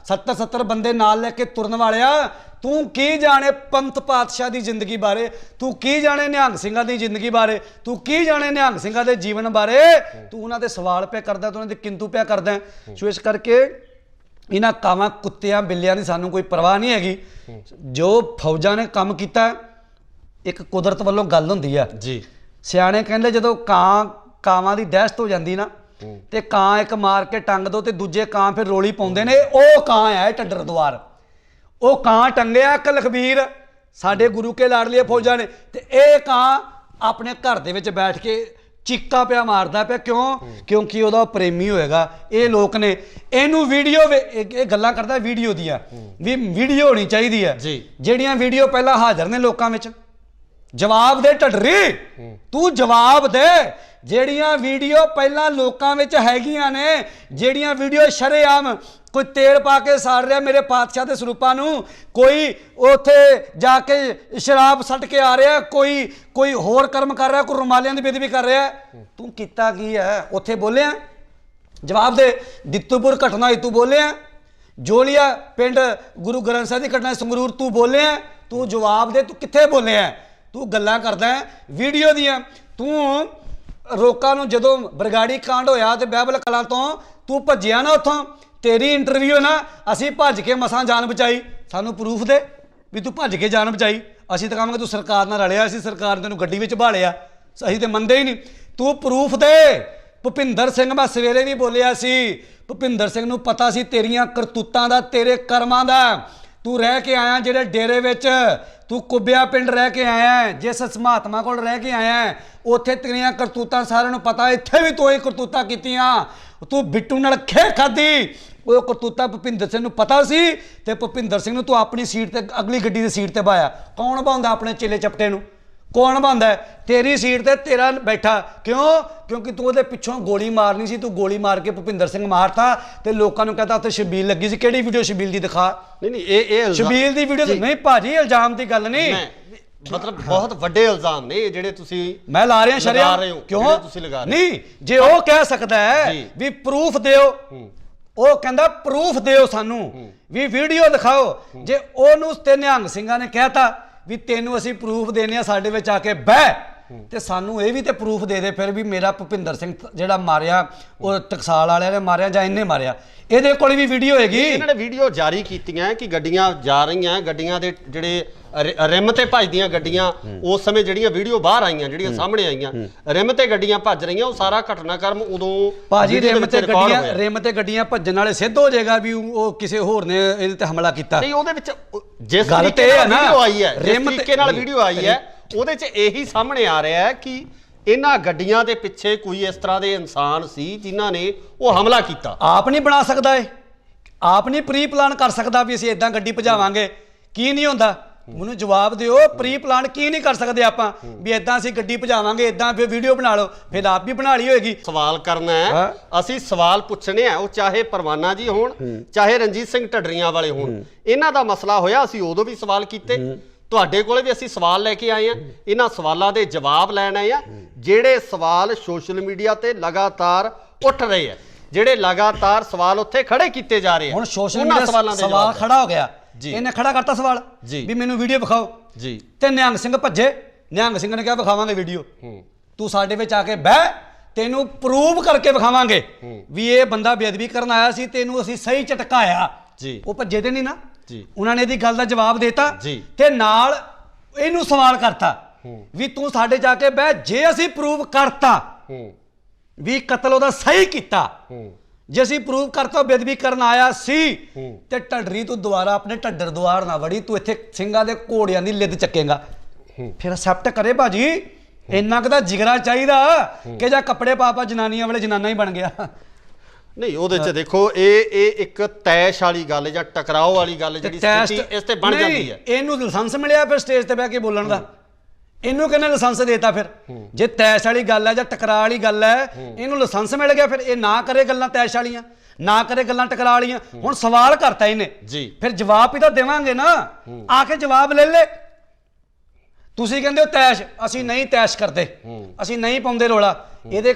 70 बंदे नाल लेके तुरन वालिया, तू की जाने पंथ पातशाह की जिंदगी बारे, तू की जाने निहंग सिंघां की जिंदगी बारे, तू की जाने निहंग सिंघां के जीवन बारे, तू उन्हां दे सवाल पे करदा, तू उन्हां दे किंतु पे करदा। सो इस करके इन्हां कावां कुत्तियां बिल्लियां की सानू कोई परवाह नहीं हैगी। जो फौजां ने काम कीता एक कुदरत वालों गल हुंदी है जी, सियाणे कहंदे जदों कावां दी दहशत हो जांदी ना ते कां एक मार के टंग दो ते दूजे कां फिर रोली पाउंदे ने, ओ कां है ढड्डर द्वार, ਉਹ ਕਾਂ ਟੰਗਿਆ ਇੱਕ ਲਖਬੀਰ ਸਾਡੇ ਗੁਰੂ ਕੇ ਲਾਡਲੀਏ ਫੌਜਾਂ ਨੇ, ਤੇ ਇਹ ਕਾਂ ਆਪਣੇ ਘਰ ਦੇ ਵਿੱਚ ਬੈਠ ਕੇ ਚੀਕਾ ਪਿਆ ਮਾਰਦਾ ਪਿਆ, ਕਿਉਂਕਿ ਉਹਦਾ ਪ੍ਰੇਮੀ ਹੋਏਗਾ। ਇਹ ਲੋਕ ਨੇ ਇਹਨੂੰ ਵੀਡੀਓ ਇਹ ਗੱਲਾਂ ਕਰਦਾ ਵੀਡੀਓ ਦੀਆਂ ਵੀ ਵੀਡੀਓ ਹੋਣੀ ਚਾਹੀਦੀ ਹੈ, ਜਿਹੜੀਆਂ ਵੀਡੀਓ ਪਹਿਲਾਂ ਹਾਜ਼ਰ ਨੇ ਲੋਕਾਂ ਵਿੱਚ। ਜਵਾਬ ਦੇ ਢੱਡਰੀ, ਤੂੰ ਜਵਾਬ ਦੇ, ਜਿਹੜੀਆਂ ਵੀਡੀਓ ਪਹਿਲਾਂ ਲੋਕਾਂ ਵਿੱਚ ਹੈਗੀਆਂ ਨੇ, ਜਿਹੜੀਆਂ ਵੀਡੀਓ ਸ਼ਰੇਆਮ ਕੋਈ ਤੇਲ ਪਾ ਕੇ ਸਾੜ ਰਿਹਾ ਮੇਰੇ ਪਾਤਸ਼ਾਹ ਦੇ ਸਰੂਪਾਂ ਨੂੰ, ਕੋਈ ਉੱਥੇ ਜਾ ਕੇ ਸ਼ਰਾਬ ਸੱਟ ਕੇ ਆ ਰਿਹਾ, ਕੋਈ ਹੋਰ ਕਰਮ ਕਰ ਰਿਹਾ, ਕੋਈ ਰੁਮਾਲਿਆਂ ਦੀ ਬੇਦਬੀ ਕਰ ਰਿਹਾ। ਤੂੰ ਕੀਤਾ ਕੀ ਹੈ? ਉੱਥੇ ਬੋਲਿਆ? ਜਵਾਬ ਦੇ। ਦਿੱਤੂਪੁਰ ਘਟਨਾ ਤੂੰ ਬੋਲਿਆ? ਜੋਲੀਆ ਪਿੰਡ ਗੁਰੂ ਗ੍ਰੰਥ ਸਾਹਿਬ ਦੀ ਘਟਨਾ ਸੰਗਰੂਰ ਤੂੰ ਬੋਲਿਆ? ਤੂੰ ਜਵਾਬ ਦੇ, ਤੂੰ ਕਿੱਥੇ ਬੋਲਿਆ? ਤੂੰ ਗੱਲਾਂ ਕਰਦਾ ਵੀਡੀਓ ਦੀਆਂ। ਤੂੰ ਲੋਕਾਂ ਨੂੰ ਜਦੋਂ ਬਰਗਾੜੀ ਕਾਂਡ ਹੋਇਆ ਤੇ ਬਾਈਬਲ ਕਲਾਂ ਤੋਂ ਤੂੰ ਭੱਜਿਆ ਨਾ ਉੱਥੋਂ, ਤੇਰੀ ਇੰਟਰਵਿਊ ਨਾ ਅਸੀਂ ਭੱਜ ਕੇ ਮਸਾਂ ਜਾਨ ਬਚਾਈ। ਸਾਨੂੰ ਪ੍ਰੂਫ ਦੇ ਵੀ ਤੂੰ ਭੱਜ ਕੇ ਜਾਨ ਬਚਾਈ। ਅਸੀਂ ਤਾਂ ਕਹਾਂਗੇ ਤੂੰ ਸਰਕਾਰ ਨਾਲ ਰਲਿਆ ਸੀ, ਸਰਕਾਰ ਨੇ ਤੈਨੂੰ ਗੱਡੀ ਵਿੱਚ ਭਾਲਿਆ, ਅਸੀਂ ਤੇ ਮੰਨਦੇ ਹੀ ਨਹੀਂ। ਤੂੰ ਪ੍ਰੂਫ ਦੇ। ਭੁਪਿੰਦਰ ਸਿੰਘ, ਮੈਂ ਸਵੇਰੇ ਵੀ ਬੋਲਿਆ ਸੀ, ਭੁਪਿੰਦਰ ਸਿੰਘ ਨੂੰ ਪਤਾ ਸੀ ਤੇਰੀਆਂ ਕਰਤੂਤਾਂ ਦਾ, ਤੇਰੇ ਕਰਮਾਂ ਦਾ। ਤੂੰ ਰਹਿ ਕੇ ਆਇਆ ਜਿਹੜੇ ਡੇਰੇ ਵਿੱਚ, ਤੂੰ ਕੁੱਬਿਆ ਪਿੰਡ ਰਹਿ ਕੇ ਆਇਆ, ਜਿਸ ਮਹਾਤਮਾ ਕੋਲ ਰਹਿ ਕੇ ਆਇਆ, ਉੱਥੇ ਤੇਰੀਆਂ ਕਰਤੂਤਾਂ ਸਾਰਿਆਂ ਨੂੰ ਪਤਾ। ਇੱਥੇ ਵੀ ਤੂੰ ਇਹ ਕਰਤੂਤਾਂ ਕੀਤੀਆਂ। ਤੂੰ ਬਿੱਟੂ ਨਾਲ ਖੇ ਖਾਦੀ, ਉਹ ਕਰਤੂਤਾਂ ਭੁਪਿੰਦਰ ਸਿੰਘ ਨੂੰ ਪਤਾ ਸੀ ਤੇ ਭੁਪਿੰਦਰ ਸਿੰਘ ਨੂੰ ਤੂੰ ਆਪਣੀ ਸੀਟ ਤੇ, ਅਗਲੀ ਗੱਡੀ ਦੀ ਸੀਟ ਤੇ ਬਾਇਆ। ਕੌਣ ਬਾਉਂਦਾ ਆਪਣੇ ਚੇਲੇ ਚਪਟੇ ਨੂੰ? ਕੌਣ ਬਾਉਂਦਾ? ਤੇਰੀ ਸੀਟ ਤੇ ਤੇਰਾ ਬੈਠਾ। ਕਿਉਂ? ਕਿਉਂਕਿ ਤੂੰ ਉਹਦੇ ਪਿੱਛੋਂ ਗੋਲੀ ਮਾਰਨੀ ਸੀ, ਤੂੰ ਗੋਲੀ ਮਾਰ ਕੇ ਭੁਪਿੰਦਰ ਸਿੰਘ ਮਾਰਤਾ ਤੇ ਲੋਕਾਂ ਨੂੰ ਕਹਤਾ ਉੱਥੇ ਸ਼ਬੀਲ ਲੱਗੀ ਸੀ। ਕਿਹੜੀ ਵੀਡੀਓ ਸ਼ਬੀਲ ਦੀ ਦਿਖਾ। ਨਹੀਂ ਇਹ ਸ਼ਬੀਲ ਦੀ ਵੀਡੀਓ ਨਹੀਂ ਭਾਜੀ, ਇਲਜ਼ਾਮ ਦੀ ਗੱਲ ਨਹੀਂ, ਮਤਲਬ ਬਹੁਤ ਵੱਡੇ ਇਲਜ਼ਾਮ ਨੇ ਜਿਹੜੇ ਤੁਸੀਂ ਮੈਂ ਲਾ ਰਿਹਾ ਸ਼ਰਿਆਮ। ਕਿਉਂ ਤੁਸੀਂ ਲਗਾ ਰਹੇ? ਨਹੀਂ, ਜੇ ਉਹ ਕਹਿ ਸਕਦਾ ਹੈ ਵੀ ਪ੍ਰੂਫ ਦਿਓ, ਉਹ ਕਹਿੰਦਾ ਪ੍ਰੂਫ ਦਿਓ ਸਾਨੂੰ, ਵੀ ਵੀਡੀਓ ਦਿਖਾਓ। ਜੇ ਉਹਨੂੰ ਤੇ ਨਿਹੰਗ ਸਿੰਘਾਂ ਨੇ ਕਹਿਤਾ ਵੀ ਤੈਨੂੰ ਅਸੀਂ ਪ੍ਰੂਫ ਦੇਣੇ ਆ, ਸਾਡੇ ਵਿੱਚ ਆ ਕੇ ਬਹਿ, ਤੇ ਸਾਨੂੰ ਇਹ ਵੀ ਤੇ ਪ੍ਰੂਫ ਦੇ ਦੇ ਫਿਰ ਵੀ ਮੇਰਾ ਭੁਪਿੰਦਰ ਸਿੰਘ ਜਿਹੜਾ ਮਾਰਿਆ ਉਹ ਟਕਸਾਲ ਵਾਲਿਆਂ ਨੇ ਮਾਰਿਆ ਜਾਂ ਇਹਨੇ ਮਾਰਿਆ। ਇਹਦੇ ਕੋਲ ਵੀ ਵੀਡੀਓ ਹੋਏਗੀ। ਇਹਨਾਂ ਨੇ ਵੀਡੀਓ ਜਾਰੀ ਕੀਤੀਆਂ ਕਿ ਗੱਡੀਆਂ ਜਾ ਰਹੀਆਂ, ਗੱਡੀਆਂ ਦੇ ਜਿਹੜੇ ਰਿਮ ਤੇ ਭੱਜਦੀਆਂ ਗੱਡੀਆਂ, ਉਸ ਸਮੇਂ ਜਿਹੜੀਆਂ ਵੀਡੀਓ ਬਾਹਰ ਆਈਆਂ, ਜਿਹੜੀਆਂ ਸਾਹਮਣੇ ਆਈਆਂ, ਰਿਮ ਤੇ ਗੱਡੀਆਂ ਭੱਜ ਰਹੀਆਂ, ਉਹ ਸਾਰਾ ਘਟਨਾਕ੍ਰਮ ਉਦੋਂ ਭਾਜੀ ਰਿਮ ਤੇ ਗੱਡੀਆਂ ਭੱਜਣ ਵਾਲੇ ਸਿੱਧ ਹੋ ਜਾਏਗਾ ਵੀ ਉਹ ਕਿਸੇ ਹੋਰ ਨੇ ਇਹਦੇ ਤੇ ਹਮਲਾ ਕੀਤਾ। ਨਹੀਂ, ਉਹਦੇ ਵਿੱਚ ਜਿਸ ਤਰੀਕੇ ਨਾਲ ਵੀਡੀਓ ਆਈ ਹੈ, ਜਿਸ ਤਰੀਕੇ ਨਾਲ ਵੀਡੀਓ ਆਈ ਹੈ, ਉਹਦੇ 'ਚ ਇਹੀ ਸਾਹਮਣੇ ਆ ਰਿਹਾ ਹੈ ਕਿ ਇਹਨਾਂ ਗੱਡੀਆਂ ਦੇ ਪਿੱਛੇ ਕੋਈ ਇਸ ਤਰ੍ਹਾਂ ਦੇ ਇਨਸਾਨ ਸੀ ਜਿਨ੍ਹਾਂ ਨੇ ਉਹ ਹਮਲਾ ਕੀਤਾ। ਆਪ ਨਹੀਂ ਬਣਾ ਸਕਦਾ ਇਹ, ਆਪ ਨਹੀਂ ਪ੍ਰੀ ਪਲਾਨ ਕਰ ਸਕਦਾ ਵੀ ਅਸੀਂ ਇਦਾਂ ਗੱਡੀ ਭਜਾਵਾਂਗੇ? ਕੀ ਨਹੀਂ ਹੁੰਦਾ? ਮੈਨੂੰ ਜਵਾਬ ਦਿਓ, ਪ੍ਰੀ ਪਲਾਨ ਕੀ ਨਹੀਂ ਕਰ ਸਕਦੇ ਆਪਾਂ ਵੀ ਇਦਾਂ ਅਸੀਂ ਗੱਡੀ ਭਜਾਵਾਂਗੇ, ਇਦਾਂ ਫਿਰ ਵੀਡੀਓ ਬਣਾ ਲਓ, ਫਿਰ ਆਪ ਵੀ ਬਣਾ ਲਈ ਹੋਏਗੀ। ਸਵਾਲ ਕਰਨਾ ਹੈ, ਅਸੀਂ ਸਵਾਲ ਪੁੱਛਣੇ ਆ, ਉਹ ਚਾਹੇ ਪਰਵਾਨਾ ਜੀ ਹੋਣ, ਚਾਹੇ ਰਣਜੀਤ ਸਿੰਘ ਢੱਡਰੀਆਂ ਵਾਲੇ ਹੋਣ। ਇਹਨਾਂ ਦਾ ਮਸਲਾ ਹੋਇਆ, ਅਸੀਂ ਉਦੋਂ ਵੀ ਸਵਾਲ ਕੀਤੇ, ਤੁਹਾਡੇ ਕੋਲੇ ਵੀ ਅਸੀਂ ਸਵਾਲ ਲੈ ਕੇ ਆਏ ਆ। ਇਹਨਾਂ ਸਵਾਲਾਂ ਦੇ ਜਵਾਬ ਲੈਣ ਆਏ ਆ, ਜਿਹੜੇ ਸਵਾਲ ਸੋਸ਼ਲ ਮੀਡੀਆ ਤੇ ਲਗਾਤਾਰ ਉੱਠ ਰਹੇ ਆ, ਜਿਹੜੇ ਲਗਾਤਾਰ ਸਵਾਲ ਉੱਥੇ ਖੜੇ ਕੀਤੇ ਜਾ ਰਹੇ ਆ। ਹੁਣ ਸੋਸ਼ਲ ਮੀਡੀਆ ਸਵਾਲ ਖੜਾ ਹੋ ਗਿਆ, ਇਹਨੇ ਖੜਾ ਕਰਤਾ ਸਵਾਲ ਵੀ ਮੈਨੂੰ ਵੀਡੀਓ ਵਿਖਾਓ ਜੀ, ਤੇ ਨਿਹੰਗ ਸਿੰਘ ਭੱਜੇ। ਨਿਹੰਗ ਸਿੰਘ ਨੇ ਕਿਹਾ ਵਿਖਾਵਾਂਗੇ ਵੀਡੀਓ, ਤੂੰ ਸਾਡੇ ਵਿੱਚ ਆ ਕੇ ਬਹਿ, ਤੈਨੂੰ ਪ੍ਰੂਵ ਕਰਕੇ ਵਿਖਾਵਾਂਗੇ ਵੀ ਇਹ ਬੰਦਾ ਬੇਅਦਬੀ ਕਰਨ ਆਇਆ ਸੀ, ਤੈਨੂੰ ਅਸੀਂ ਸਹੀ ਝਟਕਾਇਆ ਜੀ। ਉਹ ਭੱਜੇ ਤੇ ਨਹੀਂ ਨਾ ਜੀ, ਉਹਨਾਂ ਨੇ ਇਹਦੀ ਗੱਲ ਦਾ ਜਵਾਬ ਦੇਤਾ ਤੇ ਨਾਲ ਇਹਨੂੰ ਸਵਾਲ ਕਰਤਾ ਵੀ ਤੂੰ ਸਾਡੇ ਜਾ ਕੇ ਬਹਿ, ਜੇ ਅਸੀਂ ਪ੍ਰੂਵ ਕਰਤਾ ਵੀ ਕਤਲ ਉਹਦਾ ਸਹੀ ਕੀਤਾ, ਜੇ ਅਸੀਂ ਪ੍ਰੂਵ ਕਰਤਾ ਬੇਅਦਬੀ ਕਰਨ ਆਇਆ ਸੀ, ਤੇ ਢੱਡਰੀ ਤੂੰ ਦੁਬਾਰਾ ਆਪਣੇ ਢੱਡਰ ਦੁਆਰ ਨਾ ਵੜੀ, ਤੂੰ ਇੱਥੇ ਸਿੰਘਾਂ ਦੇ ਘੋੜਿਆਂ ਦੀ ਲਿੱਦ ਚੱਕੇਗਾ। ਫਿਰ ਅਸੈਪਟ ਕਰੇ ਭਾਜੀ, ਇੰਨਾ ਕੁ ਤਾਂ ਜਿਗਰਾ ਚਾਹੀਦਾ ਕਿ ਜਾਂ ਕੱਪੜੇ ਪਾ ਜਨਾਨੀਆਂ ਵਾਲੇ ਜਨਾਨਾ ਹੀ ਬਣ ਗਿਆ। ਨਹੀਂ, ਉਹਦੇ 'ਚ ਦੇਖੋ ਇਹ ਇੱਕ ਤੈਸ਼ ਵਾਲੀ ਗੱਲ ਜਾਂ ਟਕਰਾਓ ਵਾਲੀ ਗੱਲ ਜਿਹੜੀ ਸਥਿਤੀ ਇਸ ਤੇ ਬਣ ਜਾਂਦੀ ਹੈ। ਇਹਨੂੰ ਲਾਇਸੈਂਸ ਮਿਲਿਆ ਫਿਰ ਸਟੇਜ ਤੇ ਬਹਿ ਕੇ ਬੋਲਣ ਦਾ? ਇਹਨੂੰ ਕਿਹਨੇ ਲਾਇਸੈਂਸ ਦੇਤਾ? ਫਿਰ ਜੇ ਤੈਸ਼ ਵਾਲੀ ਗੱਲ ਹੈ ਜਾਂ ਟਕਰਾ ਵਾਲੀ ਗੱਲ ਹੈ, ਇਹਨੂੰ ਲਾਇਸੈਂਸ ਮਿਲ ਗਿਆ, ਫਿਰ ਇਹ ਨਾ ਕਰੇ ਗੱਲਾਂ ਤੈਸ਼ ਵਾਲੀਆਂ, ਨਾ ਕਰੇ ਗੱਲਾਂ ਟਕਰਾ ਵਾਲੀਆਂ। ਹੁਣ ਸਵਾਲ ਕਰਤਾ ਇਹਨੇ ਜੀ, ਫਿਰ ਜਵਾਬ ਵੀ ਤਾਂ ਦੇਵਾਂਗੇ ਨਾ, ਆ ਕੇ ਜਵਾਬ ਲੈ ਲੈ। ਤੁਸੀਂ ਕਹਿੰਦੇ ਹੋ ਤੈਸ਼, ਅਸੀਂ ਨਹੀਂ ਤੈਸ਼ ਕਰਦੇ, ਅਸੀਂ ਨਹੀਂ ਪਾਉਂਦੇ ਰੋਲਾ। ਇਹਦੇ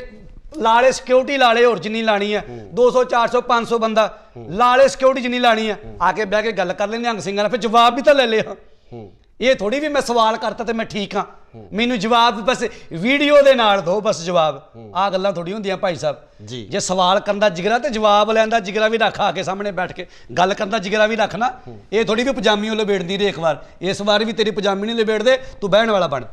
ਲਾਲੇ ਸਿਕਿਉਰਿਟੀ ਲਾਲੇ ਹੋਰ ਜਿੰਨੀ ਲਾਣੀ ਹੈ, 200 400 500 ਬੰਦਾ ਲਾਲੇ ਸਿਕਿਉਰਿਟੀ ਜਿੰਨੀ ਲਾਣੀ ਹੈ, ਆ ਕੇ ਬਹਿ ਕੇ ਗੱਲ ਕਰ ਲੈਂਦੇ ਨਿਹੰਗ ਸਿੰਘਾਂ ਨਾਲ, ਫਿਰ ਜਵਾਬ ਵੀ ਤਾਂ ਲੈ ਲਿਆ। ਇਹ ਥੋੜੀ ਵੀ ਮੈਂ ਸਵਾਲ ਕਰਤਾ ਤੇ ਮੈਂ ਠੀਕ ਹਾਂ, ਮੈਨੂੰ ਜਵਾਬ ਬਸ ਵੀਡੀਓ ਦੇ ਨਾਲ ਦਿਓ, ਬਸ ਜਵਾਬ। ਆਹ ਗੱਲਾਂ ਥੋੜੀ ਹੁੰਦੀਆਂ ਭਾਈ ਸਾਹਿਬ ਜੀ। ਜੇ ਸਵਾਲ ਕਰਨ ਦਾ ਜਿਗਰਾ ਤੇ ਜਵਾਬ ਲੈਣ ਦਾ ਜਿਗਰਾ ਵੀ ਰੱਖ, ਆ ਕੇ ਸਾਹਮਣੇ ਬੈਠ ਕੇ ਗੱਲ ਕਰਨ ਦਾ ਜਿਗਰਾ ਵੀ ਰੱਖ ਨਾ। ਇਹ ਥੋੜੀ ਵੀ ਪਜਾਮੀ ਉਹ ਲਬੇੜਦੀ ਰਹੇ ਇੱਕ ਵਾਰ, ਇਸ ਵਾਰ ਵੀ ਤੇਰੀ ਪਜਾਮੀ ਨਹੀਂ ਲਬੇੜਦੇ, ਤੂੰ ਬਹਿਣ ਵਾਲਾ ਬਣ।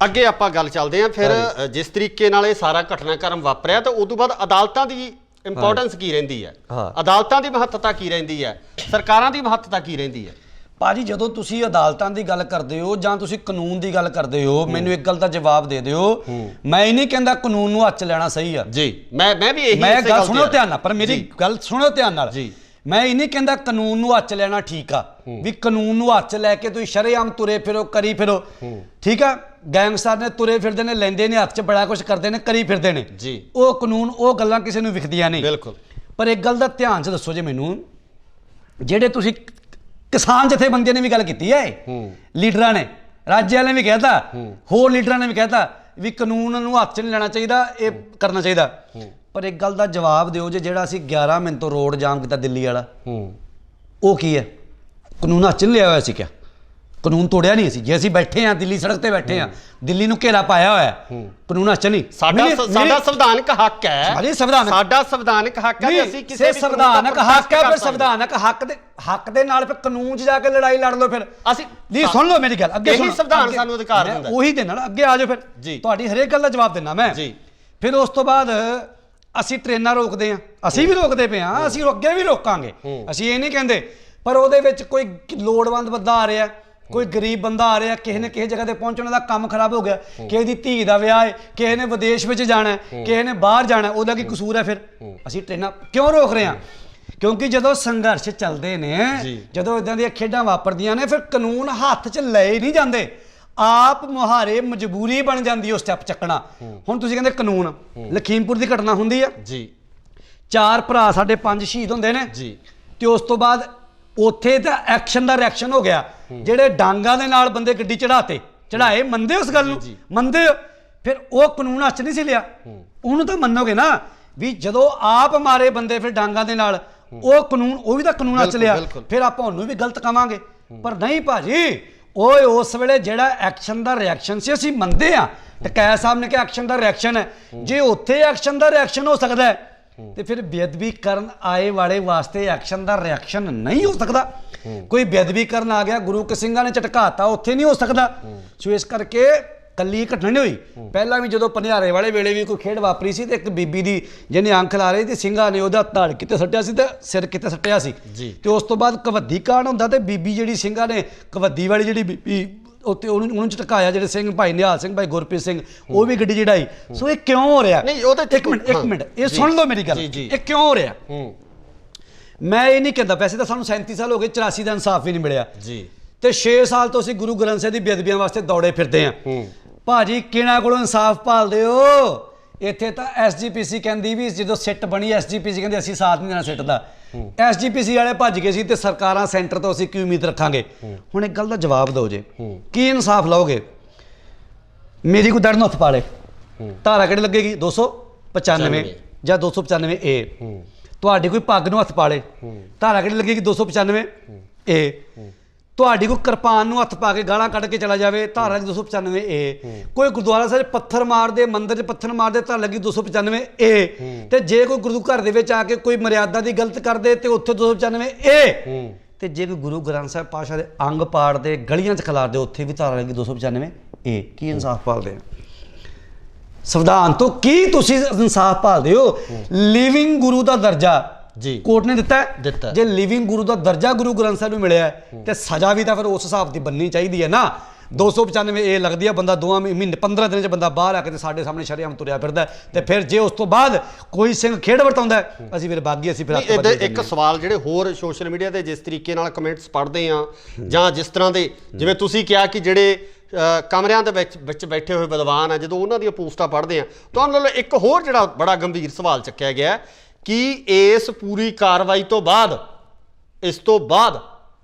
ਅੱਗੇ ਆਪਾਂ ਗੱਲ ਚੱਲਦੇ ਹਾਂ ਫਿਰ। ਜਿਸ ਤਰੀਕੇ ਨਾਲ ਇਹ ਸਾਰਾ ਘਟਨਾਕ੍ਰਮ ਵਾਪਰਿਆ, ਤਾਂ ਉਦੋਂ ਬਾਅਦ ਅਦਾਲਤਾਂ ਦੀ ਇੰਪੋਰਟੈਂਸ ਕੀ ਰਹਿੰਦੀ ਹੈ, ਅਦਾਲਤਾਂ ਦੀ ਮਹੱਤਤਾ ਕੀ ਰਹਿੰਦੀ ਹੈ, ਸਰਕਾਰਾਂ ਦੀ ਮਹੱਤਤਾ ਕੀ ਰਹਿੰਦੀ ਹੈ? ਭਾਜੀ ਜਦੋਂ ਤੁਸੀਂ ਅਦਾਲਤਾਂ ਦੀ ਗੱਲ ਕਰਦੇ ਹੋ ਜਾਂ ਤੁਸੀਂ ਕਾਨੂੰਨ ਦੀ ਗੱਲ ਕਰਦੇ ਹੋ, ਮੈਨੂੰ ਇੱਕ ਗੱਲ ਦਾ ਜਵਾਬ ਦੇ ਦਿਓ। ਮੈਂ ਇਹ ਨਹੀਂ ਕਹਿੰਦਾ ਕਾਨੂੰਨ ਨੂੰ ਹੱਥ 'ਚ ਲੈਣਾ ਸਹੀ ਆ ਜੀ, ਮੈਂ ਵੀ ਇਹੀ ਗੱਲ ਸੁਣੋ ਧਿਆਨ ਨਾਲ, ਪਰ ਮੇਰੀ ਗੱਲ ਸੁਣੋ ਧਿਆਨ ਨਾਲ ਜੀ। ਮੈਂ ਇਹ ਨਹੀਂ ਕਹਿੰਦਾ ਕਾਨੂੰਨ ਨੂੰ ਹੱਥ 'ਚ ਲੈਣਾ ਠੀਕ ਆ, ਵੀ ਕਾਨੂੰਨ ਨੂੰ ਹੱਥ 'ਚ ਲੈ ਕੇ ਤੁਸੀਂ ਸ਼ਰੇਆਮ ਤੁਰੇ ਫਿਰੋ, ਕਰੀ ਫਿਰੋ, ਠੀਕ ਆ। ਗੈਂਗਸਟਰ ਨੇ ਤੁਰੇ ਫਿਰਦੇ ਨੇ, ਲੈਂਦੇ ਨੇ ਹੱਥ 'ਚ ਬੜਾ ਕੁਝ ਕਰਦੇ ਨੇ, ਕਰੀ ਫਿਰਦੇ ਨੇ ਜੀ। ਉਹ ਕਾਨੂੰਨ, ਉਹ ਗੱਲਾਂ ਕਿਸੇ ਨੂੰ ਵਿਖਦੀਆਂ ਨਹੀਂ। ਬਿਲਕੁਲ। ਪਰ ਇੱਕ ਗੱਲ ਦਾ ਧਿਆਨ 'ਚ ਦੱਸੋ ਜੇ ਮੈਨੂੰ, ਜਿਹੜੇ ਤੁਸੀਂ ਕਿਸਾਨ ਜਥੇਬੰਦੀਆਂ ਨੇ ਵੀ ਗੱਲ ਕੀਤੀ ਹੈ, ਲੀਡਰਾਂ ਨੇ, ਰਾਜਿਆਂ ਨੇ ਵੀ ਕਹਿਤਾ, ਹੋਰ ਲੀਡਰਾਂ ਨੇ ਵੀ ਕਹਿਤਾ ਵੀ ਕਾਨੂੰਨ ਨੂੰ ਹੱਥ 'ਚ ਨਹੀਂ ਲੈਣਾ ਚਾਹੀਦਾ, ਇਹ ਕਰਨਾ ਚਾਹੀਦਾ। ਪਰ ਇੱਕ ਗੱਲ ਦਾ ਜਵਾਬ ਦਿਓ ਜੇ ਜਿਹੜਾ ਅਸੀਂ 11 ਮਿੰਟ ਤੋਂ ਰੋਡ ਜਾਮ ਕੀਤਾ ਦਿੱਲੀ ਵਾਲਾ, ਉਹ ਕੀ ਹੈ? ਕਾਨੂੰਨ ਹੱਥ 'ਚ ਨਹੀਂ ਲਿਆ ਹੋਇਆ ਸੀ ਕਿਆ? ਕਾਨੂੰਨ ਤੋੜਿਆ ਨਹੀਂ ਅਸੀਂ? ਜੇ ਅਸੀਂ ਬੈਠੇ ਹਾਂ ਦਿੱਲੀ ਸੜਕ ਤੇ ਬੈਠੇ ਹਾਂ, ਦਿੱਲੀ ਨੂੰ ਘੇਰਾ ਪਾਇਆ ਹੋਇਆ, ਕਾਨੂੰਨ ਹੱਥ 'ਚ ਨਹੀਂ। ਸਾਡਾ ਸੰਵਿਧਾਨਕ ਹੱਕ ਹੈ, ਸਾਡਾ ਸੰਵਿਧਾਨਕ ਹੱਕ ਹੈ, ਅਸੀਂ ਕਿਸੇ ਸੰਵਿਧਾਨਕ ਹੱਕ ਹੈ, ਫਿਰ ਸੰਵਿਧਾਨਕ ਹੱਕ ਦੇ ਨਾਲ ਫਿਰ ਕਾਨੂੰਨ 'ਚ ਜਾ ਕੇ ਲੜਾਈ ਲੜ ਲਓ। ਫਿਰ ਅਸੀਂ ਨਹੀਂ, ਸੁਣ ਲਓ ਮੇਰੀ ਗੱਲ, ਅੱਗੇ ਇਹੀ ਸੰਵਿਧਾਨ ਸਾਨੂੰ ਅਧਿਕਾਰ ਦਿੰਦਾ, ਉਹੀ ਦੇ ਨਾਲ ਅੱਗੇ ਆ ਜਾਓ। ਫਿਰ ਤੁਹਾਡੀ ਹਰੇਕ ਗੱਲ ਦਾ ਜਵਾਬ ਦੇਣਾ ਮੈਂ। ਫਿਰ ਉਸ ਤੋਂ ਬਾਅਦ ਅਸੀਂ ਟ੍ਰੇਨਾਂ ਰੋਕਦੇ ਹਾਂ, ਅਸੀਂ ਵੀ ਰੋਕਦੇ ਪਏ ਹਾਂ, ਅਸੀਂ ਅੱਗੇ ਵੀ ਰੋਕਾਂਗੇ, ਅਸੀਂ ਇਹ ਨਹੀਂ ਕਹਿੰਦੇ। ਪਰ ਉਹਦੇ ਵਿੱਚ ਕੋਈ ਲੋੜਵੰਦ ਬੰਦਾ ਆ ਰਿਹਾ, ਕੋਈ ਗਰੀਬ ਬੰਦਾ ਆ ਰਿਹਾ, ਕਿਸੇ ਨੇ ਕਿਸੇ ਜਗ੍ਹਾ ਤੇ ਪਹੁੰਚਣ ਦਾ ਕੰਮ ਖਰਾਬ ਹੋ ਗਿਆ, ਕਿਸੇ ਦੀ ਧੀ ਦਾ ਵਿਆਹ ਹੈ, ਕਿਸੇ ਨੇ ਵਿਦੇਸ਼ ਵਿੱਚ ਜਾਣਾ, ਕਿਸੇ ਨੇ ਬਾਹਰ ਜਾਣਾ, ਉਹਦਾ ਕੀ ਕਸੂਰ ਹੈ? ਫਿਰ ਅਸੀਂ ਟ੍ਰੇਨਾਂ ਕਿਉਂ ਰੋਕ ਰਹੇ ਹਾਂ? ਕਿਉਂਕਿ ਜਦੋਂ ਸੰਘਰਸ਼ ਚੱਲਦੇ ਨੇ, ਜਦੋਂ ਇਦਾਂ ਦੀਆਂ ਖੇਡਾਂ ਵਾਪਰਦੀਆਂ ਨੇ, ਫਿਰ ਕਾਨੂੰਨ ਹੱਥ 'ਚ ਲਏ ਨਹੀਂ ਜਾਂਦੇ, ਆਪ ਮੁਹਾਰੇ ਮਜਬੂਰੀ ਬਣ ਜਾਂਦੀ ਹੈ ਉਹ ਸਟੈਪ ਚੱਕਣਾ। ਹੁਣ ਤੁਸੀਂ ਕਹਿੰਦੇ ਕਾਨੂੰਨ, ਲਖੀਮਪੁਰ ਦੀ ਘਟਨਾ ਹੁੰਦੀ ਆ ਜੀ, 4 ਭਰਾ ਸਾਡੇ 5 ਸ਼ਹੀਦ ਹੁੰਦੇ ਨੇ ਜੀ, ਤੇ ਉਸ ਤੋਂ ਬਾਅਦ ਉੱਥੇ ਤਾਂ ਐਕਸ਼ਨ ਦਾ ਰਿਐਕਸ਼ਨ ਹੋ ਗਿਆ, ਜਿਹੜੇ ਡਾਂਗਾਂ ਦੇ ਨਾਲ ਬੰਦੇ ਗੱਡੀ ਚੜਾਏ, ਮੰਨਦੇ ਉਸ ਗੱਲ ਨੂੰ? ਮੰਨਦੇ ਹੋ? ਫਿਰ ਉਹ ਕਾਨੂੰਨ ਹੱਥ 'ਚ ਨਹੀਂ ਸੀ ਲਿਆ, ਉਹਨੂੰ ਤਾਂ ਮੰਨੋਗੇ ਨਾ ਵੀ ਜਦੋਂ ਆਪ ਮਾਰੇ ਬੰਦੇ ਫਿਰ ਡਾਂਗਾਂ ਦੇ ਨਾਲ, ਉਹ ਕਾਨੂੰਨ, ਉਹ ਵੀ ਤਾਂ ਕਾਨੂੰਨ ਹੱਥ 'ਚ ਲਿਆ, ਫਿਰ ਆਪਾਂ ਉਹਨੂੰ ਵੀ ਗਲਤ ਕਵਾਂਗੇ? ਪਰ ਨਹੀਂ ਭਾਜੀ, ਓਏ ਉਸ ਵੇਲੇ ਜਿਹੜਾ ਐਕਸ਼ਨ ਦਾ ਰਿਐਕਸ਼ਨ ਸੀ, ਅਸੀਂ ਮੰਨਦੇ ਹਾਂ, ਟਕੈਤ ਸਾਹਿਬ ਨੇ ਕਿਹਾ ਐਕਸ਼ਨ ਦਾ ਰਿਐਕਸ਼ਨ ਹੈ, ਜੇ ਉੱਥੇ ਐਕਸ਼ਨ ਦਾ ਰਿਐਕਸ਼ਨ ਹੋ ਸਕਦਾ ਹੈ ਤੇ ਫਿਰ ਬੇਅਦਬੀ ਕਰਨ ਆਏ ਵਾਲੇ ਵਾਸਤੇ ਐਕਸ਼ਨ ਦਾ ਰਿਐਕਸ਼ਨ ਨਹੀਂ ਹੋ ਸਕਦਾ। ਕੋਈ ਬੇਅਦਬੀ ਕਰਨ ਆ ਗਿਆ, ਗੁਰੂ ਕੇ ਸਿੰਘਾਂ ਨੇ ਝਟਕਾਤਾ, ਉੱਥੇ ਨਹੀਂ ਹੋ ਸਕਦਾ। ਸੋ ਇਸ ਕਰਕੇ ਕੱਲੀ ਘਟਨਾ ਨਹੀਂ ਹੋਈ, ਪਹਿਲਾਂ ਵੀ ਜਦੋਂ ਪਨਿਆਰੇ ਵਾਲੇ ਵੇਲੇ ਵੀ ਕੋਈ ਖੇਡ ਵਾਪਰੀ ਸੀ ਤੇ ਇੱਕ ਬੀਬੀ ਦੀ ਜਿਹਨੇ ਅੰਖ ਲਾ ਰਹੀ ਤੇ ਸਿੰਘਾਂ ਨੇ ਉਹਦਾ ਧੜ ਕਿਤੇ ਸੱਟਿਆ ਸੀ ਤੇ ਸਿਰ ਕਿਤੇ ਸੱਟਿਆ ਸੀ, ਤੇ ਉਸ ਤੋਂ ਬਾਅਦ ਕਬੱਡੀ ਕਾਂਡ ਹੁੰਦਾ ਤੇ ਬੀਬੀ ਜਿਹੜੀ ਸਿੰਘਾਂ ਨੇ ਕਬੱਡੀ ਵਾਲੀ ਜਿਹੜੀ ਬੀਬੀ ਉੱਤੇ ਉਹਨੂੰ ਝਟਕਾਇਆ, ਜਿਹੜੇ ਸਿੰਘ ਭਾਈ ਨਿਹਾਲ ਸਿੰਘ, ਭਾਈ ਗੁਰਪ੍ਰੀਤ ਸਿੰਘ, ਉਹ ਵੀ ਗੱਡੀ ਚੜਾਈ। ਸੋ ਇਹ ਕਿਉਂ ਹੋ ਰਿਹਾ? ਇੱਕ ਮਿੰਟ ਇਹ ਸੁਣ ਲਓ ਮੇਰੀ ਗੱਲ, ਇਹ ਕਿਉਂ ਹੋ ਰਿਹਾ? ਮੈਂ ਇਹ ਨਹੀਂ ਕਹਿੰਦਾ, ਵੈਸੇ ਤਾਂ ਸਾਨੂੰ 37 ਸਾਲ ਹੋ ਗਏ, 84 ਦਾ ਇਨਸਾਫ ਵੀ ਨਹੀਂ ਮਿਲਿਆ ਜੀ, ਤੇ 6 ਸਾਲ ਤੋਂ ਅਸੀਂ ਗੁਰੂ ਗ੍ਰੰਥ ਸਾਹਿਬ ਦੀ ਬੇਅਦਬੀਆਂ ਵਾਸਤੇ ਦੌੜੇ ਫਿਰਦੇ ਹਾਂ। ਭਾਜੀ ਕਿਹਨਾਂ ਕੋਲੋਂ ਇਨਸਾਫ ਭਾਲਦੇ ਹੋ? ਇੱਥੇ ਤਾਂ SGPC ਕਹਿੰਦੀ ਵੀ ਜਦੋਂ ਸਿੱਟ ਬਣੀ, SGPC ਕਹਿੰਦੀ ਅਸੀਂ ਸਾਥ ਨਹੀਂ ਦੇਣਾ ਸਿੱਟ ਦਾ, SGPC ਵਾਲੇ ਭੱਜ ਗਏ ਸੀ ਤੇ ਸਰਕਾਰਾਂ ਸੈਂਟਰ ਤੋਂ ਅਸੀਂ ਕੀ ਉਮੀਦ ਰੱਖਾਂਗੇ? ਹੁਣ ਇੱਕ ਗੱਲ ਦਾ ਜਵਾਬ ਦਿਓ ਜੇ, ਕੀ ਇਨਸਾਫ ਲਓਗੇ? ਮੇਰੀ ਕੋਈ ਦੜ ਨੂੰ ਹੱਥ ਪਾ ਲੇ, ਧਾਰਾ ਕਿਹੜੀ ਲੱਗੇਗੀ? 295 ਜਾਂ 295A। ਤੁਹਾਡੀ ਕੋਈ ਪੱਗ ਨੂੰ ਹੱਥ ਪਾ ਲੇ, ਧਾਰਾ ਕਿਹੜੀ ਲੱਗੇਗੀ? 295A। ਤੁਹਾਡੀ ਕੋਈ ਕਿਰਪਾਨ ਨੂੰ ਹੱਥ ਪਾ ਕੇ ਗਾਲਾਂ ਕੱਢ ਕੇ ਚਲਾ ਜਾਵੇ, ਧਾਰਾ 295A। ਕੋਈ ਗੁਰਦੁਆਰਾ ਸਾਹਿਬ ਪੱਥਰ ਮਾਰਦੇ, ਮੰਦਿਰ 'ਚ ਪੱਥਰ ਮਾਰਦੇ, ਧਾਰਾ ਲੱਗੀ 295A। ਤੇ ਜੇ ਕੋਈ ਗੁਰੂ ਘਰ ਦੇ ਵਿੱਚ ਆ ਕੇ ਕੋਈ ਮਰਿਆਦਾ ਦੀ ਗਲਤ ਕਰਦੇ ਤੇ ਉੱਥੇ 295A। ਤੇ ਜੇ ਕੋਈ ਗੁਰੂ ਗ੍ਰੰਥ ਸਾਹਿਬ ਪਾਤਸ਼ਾਹ ਦੇ ਅੰਗ ਪਾੜਦੇ, ਗਲੀਆਂ 'ਚ ਖਿਲਾਰਦੇ, ਉੱਥੇ ਵੀ ਧਾਰਾ ਲੱਗੀ 295A। ਕੀ ਇਨਸਾਫ ਭਾਲਦੇ ਆ? ਸੰਵਿਧਾਨ ਤੋਂ ਕੀ ਤੁਸੀਂ ਇਨਸਾਫ ਭਾਲਦੇ ਹੋ? ਲਿਵਿੰਗ ਗੁਰੂ ਦਾ ਦਰਜਾ ਜੀ ਕੋਰਟ ਨੇ ਦਿੱਤਾ। ਜੇ ਲਿਵਿੰਗ ਗੁਰੂ ਦਾ ਦਰਜਾ ਗੁਰੂ ਗ੍ਰੰਥ ਸਾਹਿਬ ਨੂੰ ਮਿਲਿਆ ਤੇ ਸਜ਼ਾ ਵੀ ਤਾਂ ਫਿਰ ਉਸ ਹਿਸਾਬ ਦੀ ਬਣਨੀ ਚਾਹੀਦੀ ਹੈ ਨਾ। 295A ਲੱਗਦੀ ਹੈ, ਬੰਦਾ 2 ਮਹੀਨੇ 15 ਦਿਨ 'ਚ ਬੰਦਾ ਬਾਹਰ ਆ ਕੇ ਤੇ ਸਾਡੇ ਸਾਹਮਣੇ ਸ਼ਰੇਆਮ ਤੁਰਿਆ ਫਿਰਦਾ, ਤੇ ਫਿਰ ਜੇ ਉਸ ਤੋਂ ਬਾਅਦ ਕੋਈ ਸਿੰਘ ਖੇਡ ਵਰਤਾਉਂਦਾ, ਅਸੀਂ ਫਿਰ ਬਾਗੀ, ਅਸੀਂ ਫਿਰ ਇੱਕ ਸਵਾਲ ਜਿਹੜੇ ਹੋਰ ਸੋਸ਼ਲ ਮੀਡੀਆ ਤੇ ਜਿਸ ਤਰੀਕੇ ਨਾਲ ਕਮੈਂਟਸ ਪੜ੍ਹਦੇ ਆ, ਜਾਂ ਜਿਸ ਤਰ੍ਹਾਂ ਦੇ ਜਿਵੇਂ ਤੁਸੀਂ ਕਿਹਾ ਕਿ ਜਿਹੜੇ ਕਮਰਿਆਂ ਦੇ ਵਿੱਚ ਬੈਠੇ ਹੋਏ ਵਿਦਵਾਨ ਆ, ਜਦੋਂ ਉਹਨਾਂ ਦੀਆਂ ਪੋਸਟਾਂ ਪੜ੍ਹਦੇ ਆ, ਤੁਹਾਨੂੰ ਨਾਲ ਇੱਕ ਹੋਰ ਜਿਹੜਾ ਬੜਾ ਗੰਭੀਰ ਸਵਾਲ ਚੱਕਿਆ ਗਿਆ ਕਿ ਇਸ ਪੂਰੀ ਕਾਰਵਾਈ ਤੋਂ ਬਾਅਦ, ਇਸ ਤੋਂ ਬਾਅਦ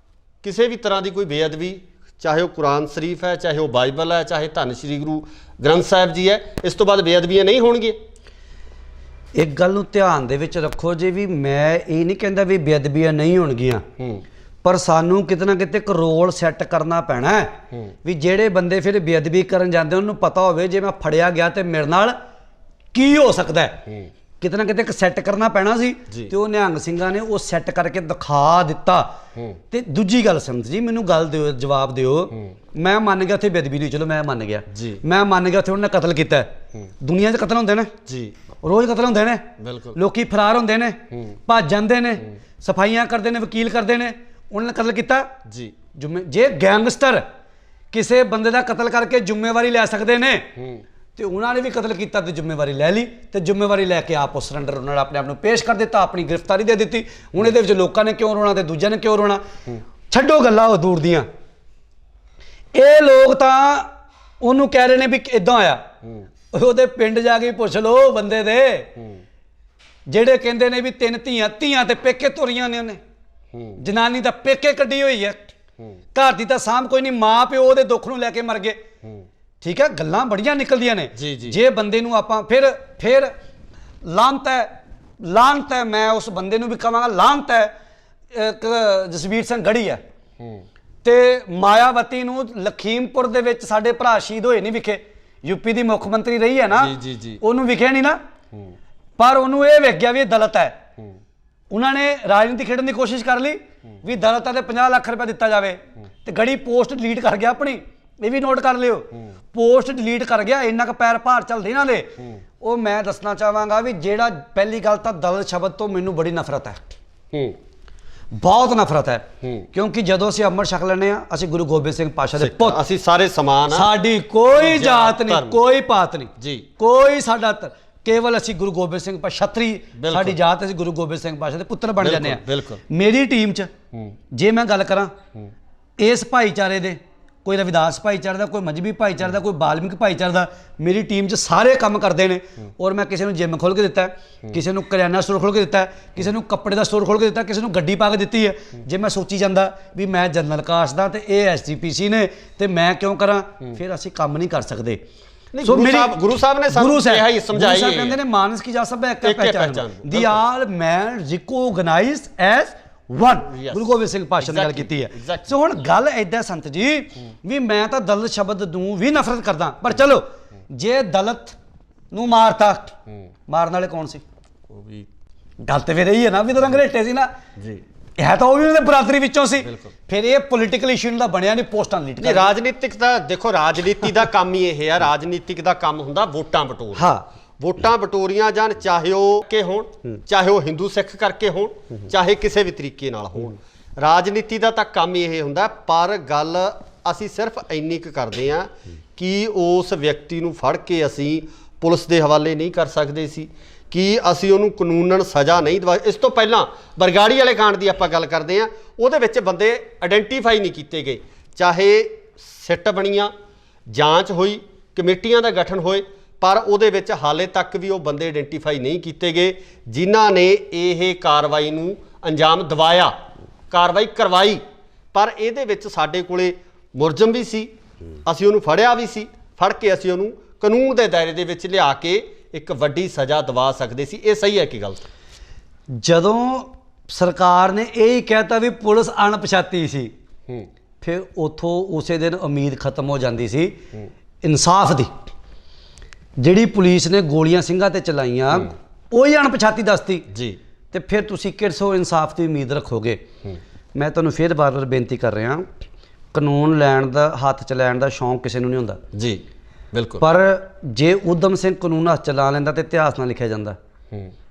ਕਿਸੇ ਵੀ ਤਰ੍ਹਾਂ ਦੀ ਕੋਈ ਬੇਅਦਬੀ, ਚਾਹੇ ਉਹ ਕੁਰਾਨ ਸ਼ਰੀਫ ਹੈ, ਚਾਹੇ ਉਹ ਬਾਈਬਲ ਹੈ, ਚਾਹੇ ਧੰਨ ਸ਼੍ਰੀ ਗੁਰੂ ਗ੍ਰੰਥ ਸਾਹਿਬ ਜੀ ਹੈ, ਇਸ ਤੋਂ ਬਾਅਦ ਬੇਅਦਬੀਆਂ ਨਹੀਂ ਹੋਣਗੀਆਂ। ਇੱਕ ਗੱਲ ਨੂੰ ਧਿਆਨ ਦੇ ਵਿੱਚ ਰੱਖੋ ਜੀ, ਵੀ ਮੈਂ ਇਹ ਨਹੀਂ ਕਹਿੰਦਾ ਵੀ ਬੇਅਦਬੀਆਂ ਨਹੀਂ ਹੋਣਗੀਆਂ, ਪਰ ਸਾਨੂੰ ਕਿਤੇ ਨਾ ਕਿਤੇ ਇੱਕ ਰੋਲ ਸੈੱਟ ਕਰਨਾ ਪੈਣਾ ਹੈ ਵੀ ਜਿਹੜੇ ਬੰਦੇ ਫਿਰ ਬੇਅਦਬੀ ਕਰਨ ਜਾਂਦੇ ਉਹਨੂੰ ਪਤਾ ਹੋਵੇ ਜੇ ਮੈਂ ਫੜਿਆ ਗਿਆ ਤੇ ਮੇਰੇ ਨਾਲ ਕੀ ਹੋ ਸਕਦਾ ਹੈ। ਕਿਤੇ ਨਾ ਕਿਤੇ ਇੱਕ ਸੈੱਟ ਕਰਨਾ ਪੈਣਾ ਸੀ, ਤੇ ਉਹ ਨਿਹੰਗ ਸਿੰਘਾਂ ਨੇ ਉਹ ਸੈੱਟ ਕਰਕੇ ਦਿਖਾ ਦਿੱਤਾ। ਤੇ ਦੂਜੀ ਗੱਲ ਸੰਤ ਜੀ, ਮੈਨੂੰ ਗੱਲ ਦਿਓ, ਜਵਾਬ ਦਿਓ, ਮੈਂ ਮੰਨ ਗਿਆ ਉੱਥੇ ਬੇਅਦਬੀ ਨਹੀਂ, ਚਲੋ ਮੈਂ ਮੰਨ ਗਿਆ, ਮੈਂ ਮੰਨ ਗਿਆ ਉੱਥੇ ਉਹਨਾਂ ਨੇ ਕਤਲ ਕੀਤਾ। ਦੁਨੀਆ 'ਚ ਕਤਲ ਹੁੰਦੇ ਨੇ ਜੀ, ਰੋਜ਼ ਕਤਲ ਹੁੰਦੇ ਨੇ, ਲੋਕੀ ਫਰਾਰ ਹੁੰਦੇ ਨੇ, ਭੱਜ ਜਾਂਦੇ ਨੇ, ਸਫਾਈਆਂ ਕਰਦੇ ਨੇ, ਵਕੀਲ ਕਰਦੇ ਨੇ, ਉਹਨਾਂ ਨੇ ਕਤਲ ਕੀਤਾ ਜੀ। ਜੇ ਗੈਂਗਸਟਰ ਕਿਸੇ ਬੰਦੇ ਦਾ ਕਤਲ ਕਰਕੇ ਜ਼ਿੰਮੇਵਾਰੀ ਲੈ ਸਕਦੇ ਨੇ ਤੇ ਉਹਨਾਂ ਨੇ ਵੀ ਕਤਲ ਕੀਤਾ ਤੇ ਜ਼ਿੰਮੇਵਾਰੀ ਲੈ ਲਈ, ਤੇ ਜ਼ਿੰਮੇਵਾਰੀ ਲੈ ਕੇ ਆਪ ਉਹ ਸਰੈਂਡਰ ਉਹਨਾਂ ਨੇ ਆਪਣੇ ਆਪ ਨੂੰ ਪੇਸ਼ ਕਰ ਦਿੱਤਾ, ਆਪਣੀ ਗ੍ਰਿਫਤਾਰੀ ਦੇ ਦਿੱਤੀ। ਹੁਣ ਇਹਦੇ ਵਿੱਚ ਲੋਕਾਂ ਨੇ ਕਿਉਂ ਰੋਣਾ ਤੇ ਦੂਜਿਆਂ ਨੇ ਕਿਉਂ ਰੋਣਾ? ਛੱਡੋ ਗੱਲਾਂ ਉਹ ਦੂਰ ਦੀਆਂ, ਇਹ ਲੋਕ ਤਾਂ ਉਹਨੂੰ ਕਹਿ ਰਹੇ ਨੇ ਵੀ ਇਦਾਂ ਹੋਇਆ। ਉਹਦੇ ਪਿੰਡ ਜਾ ਕੇ ਪੁੱਛ ਲਓ ਬੰਦੇ ਦੇ ਜਿਹੜੇ ਕਹਿੰਦੇ ਨੇ ਵੀ 3 ਧੀਆਂ ਤੇ ਪੇਕੇ ਤੁਰੀਆਂ ਨੇ ਉਹਨੇ ਜਨਾਨੀ ਦਾ ਪੇਕੇ ਕੱਢੀ ਹੋਈ ਹੈ ਘਰ ਦੀ ਤਾਂ ਸਾਂਭ ਕੋਈ ਨਹੀਂ ਮਾਂ ਪਿਓ ਉਹਦੇ ਦੁੱਖ ਨੂੰ ਲੈ ਕੇ ਮਰ ਗਏ ਠੀਕ ਹੈ ਗੱਲਾਂ ਬੜੀਆਂ ਨਿਕਲਦੀਆਂ ਨੇ ਜੇ ਬੰਦੇ ਨੂੰ ਆਪਾਂ ਫਿਰ ਲਾਂਤ ਹੈ ਮੈਂ ਉਸ ਬੰਦੇ ਨੂੰ ਵੀ ਕਹਾਂਗਾ ਲਾਂਤ ਹੈ ਜਸਵੀਰ ਸਿੰਘ ਗੜੀ ਹੈ ਤੇ ਮਾਇਆਵਤੀ ਨੂੰ ਲਖੀਮਪੁਰ ਦੇ ਵਿੱਚ ਸਾਡੇ ਭਰਾ ਸ਼ਹੀਦ ਹੋਏ ਨਹੀਂ ਵਿਖੇ ਯੂਪੀ ਦੀ ਮੁੱਖ ਮੰਤਰੀ ਰਹੀ ਹੈ ਨਾ ਉਹਨੂੰ ਵਿਖੇ ਨਹੀਂ ਨਾ ਪਰ ਉਹਨੂੰ ਇਹ ਵੇਖ ਗਿਆ ਵੀ ਇਹ ਦਲਿਤ ਹੈ ਉਹਨਾਂ ਨੇ ਰਾਜਨੀਤੀ ਖੇਡਣ ਦੀ ਕੋਸ਼ਿਸ਼ ਕਰ ਲਈ ਵੀ ਦਲਿਤਾਂ ਤੇ 50 ਲੱਖ ਰੁਪਏ ਦਿੱਤਾ ਜਾਵੇ ਤੇ ਗੜੀ ਪੋਸਟ ਡਿਲੀਟ ਕਰ ਗਿਆ ਆਪਣੀ ਇਹ ਵੀ ਨੋਟ ਕਰ ਲਿਓ ਪੋਸਟ ਡਿਲੀਟ ਕਰ ਗਿਆ ਇੰਨਾ ਕੁ ਪੈਰ ਭਾਰ ਚੱਲਦੇ ਇਹਨਾਂ ਦੇ ਉਹ ਮੈਂ ਦੱਸਣਾ ਚਾਹਾਂਗਾ ਵੀ ਜਿਹੜਾ ਪਹਿਲੀ ਗੱਲ ਤਾਂ ਦਲਿਤ ਸ਼ਬਦ ਤੋਂ ਮੈਨੂੰ ਬੜੀ ਨਫ਼ਰਤ ਹੈ ਬਹੁਤ ਨਫ਼ਰਤ ਹੈ ਕਿਉਂਕਿ ਜਦੋਂ ਅਸੀਂ ਅੰਮ੍ਰਿਤ ਛਕ ਲੈਂਦੇ ਆ ਅਸੀਂ ਗੁਰੂ ਗੋਬਿੰਦ ਸਿੰਘ ਪਾਤਸ਼ਾਹ ਦੇ ਪੁੱਤ ਅਸੀਂ ਸਾਰੇ ਸਮਾਨ ਆ ਸਾਡੀ ਕੋਈ ਜਾਤ ਨਹੀਂ ਕੋਈ ਪਾਤ ਨਹੀਂ ਜੀ ਕੋਈ ਸਾਡਾ ਕੇਵਲ ਅਸੀਂ ਗੁਰੂ ਗੋਬਿੰਦ ਸਿੰਘ ਪਾਤਸ਼ਾਹ ਛਤਰੀ ਸਾਡੀ ਜਾਤ ਅਸੀਂ ਗੁਰੂ ਗੋਬਿੰਦ ਸਿੰਘ ਪਾਤਸ਼ਾਹ ਦੇ ਪੁੱਤਰ ਬਣ ਜਾਂਦੇ ਆ ਮੇਰੀ ਟੀਮ 'ਚ ਜੇ ਮੈਂ ਗੱਲ ਕਰਾਂ ਇਸ ਭਾਈਚਾਰੇ ਦੇ ਕੋਈ ਰਵਿਦਾਸ ਭਾਈਚਾਰੇ ਦਾ ਕੋਈ ਮਜਬੀ ਭਾਈਚਾਰੇ ਦਾ ਕੋਈ ਬਾਲਮਿਕ ਭਾਈਚਾਰੇ ਦਾ ਮੇਰੀ ਟੀਮ 'ਚ ਸਾਰੇ ਕੰਮ ਕਰਦੇ ਨੇ ਔਰ ਮੈਂ ਕਿਸੇ ਨੂੰ ਜਿਮ ਖੋਲ੍ਹ ਕੇ ਦਿੱਤਾ ਕਿਸੇ ਨੂੰ ਕਰਿਆਨਾ ਸਟੋਰ ਖੋਲ੍ਹ ਕੇ ਦਿੱਤਾ ਕਿਸੇ ਨੂੰ ਕੱਪੜੇ ਦਾ ਸਟੋਰ ਖੋਲ੍ਹ ਕੇ ਦਿੱਤਾ ਕਿਸੇ ਨੂੰ ਗੱਡੀ ਪਾ ਕੇ ਦਿੱਤੀ ਹੈ ਜੇ ਮੈਂ ਸੋਚੀ ਜਾਂਦਾ ਵੀ ਮੈਂ ਜਨਰਲ ਕਾਸਟ ਦਾ ਤੇ ਇਹ ਐਸਜੀਪੀਸੀ ਨੇ ਤੇ ਮੈਂ ਕਿਉਂ ਕਰਾਂ ਫਿਰ ਅਸੀਂ ਕੰਮ ਨਹੀਂ ਕਰ ਸਕਦੇ ਸੋ ਗੁਰੂ ਸਾਹਿਬ ਨੇ ਸਾਨੂੰ ਕਿਹਾ ਹੀ ਸਮਝਾਈ ਹੈ ਕਹਿੰਦੇ ਨੇ ਮਾਨਸ ਕੀ ਜਾ ਸਭ ਇੱਕ ਪਹਿਚਾਨ ਦੀ ਆਲ ਮੈਨ ਰਿਕੋਗਨਾਈਜ਼ਡ ਐਜ਼ ਵਨ ਗੁਰੂ ਗੋਬਿੰਦ ਸਿੰਘ ਪਾਤਸ਼ਾਹ ਨੇ ਗੱਲ ਕੀਤੀ ਹੈ ਸੋ ਹੁਣ ਗੱਲ ਏਦਾਂ ਸੰਤ ਜੀ ਵੀ ਮੈਂ ਤਾਂ ਦਲਿਤ ਸ਼ਬਦ ਨੂੰ ਵੀ ਨਫ਼ਰਤ ਕਰਦਾ ਪਰ ਚਲੋ ਜੇ ਦਲਿਤ ਨੂੰ ਮਾਰਤਾ ਮਾਰਨ ਵਾਲੇ ਕੌਣ ਸੀ ਉਹ ਵੀ ਗੱਲ ਤੇ ਫਿਰ ਇਹੀ ਹੈ ਨਾ ਵੀ ਤਾਂ ਅੰਗਰੇਟੇ ਸੀ ਨਾ ਜੀ ਹੈ ਤਾਂ ਉਹ ਵੀ ਉਹਦੇ ਬਰਾਦਰੀ ਵਿੱਚੋਂ ਸੀ ਫਿਰ ਇਹ ਪੋਲੀਟੀਕਲ ਇਸ਼ੂ ਦਾ ਬਣਿਆ ਨਹੀਂ ਪੋਸਟਾਂ ਲੀਟ ਨਹੀਂ ਰਾਜਨੀਤਿਕ ਦਾ ਦੇਖੋ ਰਾਜਨੀਤੀ ਦਾ ਕੰਮ ਹੀ ਇਹ ਹੈ ਰਾਜਨੀਤਿਕ ਦਾ ਕੰਮ ਹੁੰਦਾ ਵੋਟਾਂ ਬਟੋਰ ਹਾਂ ਵੋਟਾਂ ਬਟੋਰੀਆਂ ਜਾਣ ਚਾਹੇ ਉਹ ਕਿ ਹੋਣ ਚਾਹੇ ਉਹ ਹਿੰਦੂ ਸਿੱਖ ਕਰਕੇ ਹੋਣ ਚਾਹੇ ਕਿਸੇ ਵੀ ਤਰੀਕੇ ਨਾਲ ਹੋਣ ਰਾਜਨੀਤੀ ਦਾ ਤਾਂ ਕੰਮ ਹੀ ਇਹ ਹੁੰਦਾ ਪਰ ਗੱਲ ਅਸੀਂ ਸਿਰਫ ਇੰਨੀ ਕੁ ਕਰਦੇ ਹਾਂ ਕਿ ਉਸ ਵਿਅਕਤੀ ਨੂੰ ਫੜ ਕੇ ਅਸੀਂ ਪੁਲਿਸ ਦੇ ਹਵਾਲੇ ਨਹੀਂ ਕਰ ਸਕਦੇ ਸੀ ਕਿ ਅਸੀਂ ਉਹਨੂੰ ਕਾਨੂੰਨਨ ਸਜ਼ਾ ਨਹੀਂ ਦਵਾ ਇਸ ਤੋਂ ਪਹਿਲਾਂ ਬਰਗਾੜੀ ਵਾਲੇ ਕਾਂਡ ਦੀ ਆਪਾਂ ਗੱਲ ਕਰਦੇ ਹਾਂ ਉਹਦੇ ਵਿੱਚ ਬੰਦੇ ਆਇਡੈਂਟੀਫਾਈ ਨਹੀਂ ਕੀਤੇ ਗਏ ਚਾਹੇ ਸਿੱਟ ਬਣੀਆਂ ਜਾਂਚ ਹੋਈ ਕਮੇਟੀਆਂ ਦਾ ਗਠਨ ਹੋਏ ਪਰ ਉਹਦੇ ਵਿੱਚ ਹਾਲੇ ਤੱਕ ਵੀ ਉਹ ਬੰਦੇ ਆਇਡੈਂਟੀਫਾਈ ਨਹੀਂ ਕੀਤੇ ਗਏ ਜਿਨ੍ਹਾਂ ਨੇ ਇਹ ਕਾਰਵਾਈ ਨੂੰ ਅੰਜਾਮ ਦਿਵਾਇਆ ਕਾਰਵਾਈ ਕਰਵਾਈ ਪਰ ਇਹਦੇ ਵਿੱਚ ਸਾਡੇ ਕੋਲੇ ਮੁਲਜ਼ਮ ਵੀ ਸੀ ਅਸੀਂ ਉਹਨੂੰ ਫੜਿਆ ਵੀ ਸੀ ਫੜ ਕੇ ਅਸੀਂ ਉਹਨੂੰ ਕਾਨੂੰਨ ਦੇ ਦਾਇਰੇ ਦੇ ਵਿੱਚ ਲਿਆ ਕੇ ਇੱਕ ਵੱਡੀ ਸਜ਼ਾ ਦਵਾ ਸਕਦੇ ਸੀ ਇਹ ਸਹੀ ਹੈ ਕਿ ਗਲਤ ਜਦੋਂ ਸਰਕਾਰ ਨੇ ਇਹ ਹੀ ਕਹਿਤਾ ਵੀ ਪੁਲਿਸ ਅਣਪਛਾਤੀ ਸੀ ਫਿਰ ਉਥੋਂ ਉਸੇ ਦਿਨ ਉਮੀਦ ਖਤਮ ਹੋ ਜਾਂਦੀ ਸੀ ਇਨਸਾਫ ਦੀ ਜਿਹੜੀ ਪੁਲਿਸ ਨੇ ਗੋਲੀਆਂ ਸਿੰਘਾਂ ਤੇ ਚਲਾਈਆਂ ਉਹੀ ਅਣਪਛਾਤੀ ਦੱਸਤੀ ਜੀ ਤੇ ਫਿਰ ਤੁਸੀਂ ਕਿਹੜਸੋ ਇਨਸਾਫ ਦੀ ਉਮੀਦ ਰੱਖੋਗੇ ਮੈਂ ਤੁਹਾਨੂੰ ਫਿਰ ਬਾਰ-ਬਾਰ ਬੇਨਤੀ ਕਰ ਰਿਹਾ ਕਾਨੂੰਨ ਲੈਣ ਦਾ ਹੱਥ 'ਚ ਲੈਣ ਦਾ ਸ਼ੌਂਕ ਕਿਸੇ ਨੂੰ ਨਹੀਂ ਹੁੰਦਾ ਜੀ ਬਿਲਕੁਲ ਪਰ ਜੇ ਊਧਮ ਸਿੰਘ ਕਾਨੂੰਨ ਹੱਥ ਚਲਾ ਲੈਂਦਾ ਤੇ ਇਤਿਹਾਸ ਨਾਲ ਲਿਖਿਆ ਜਾਂਦਾ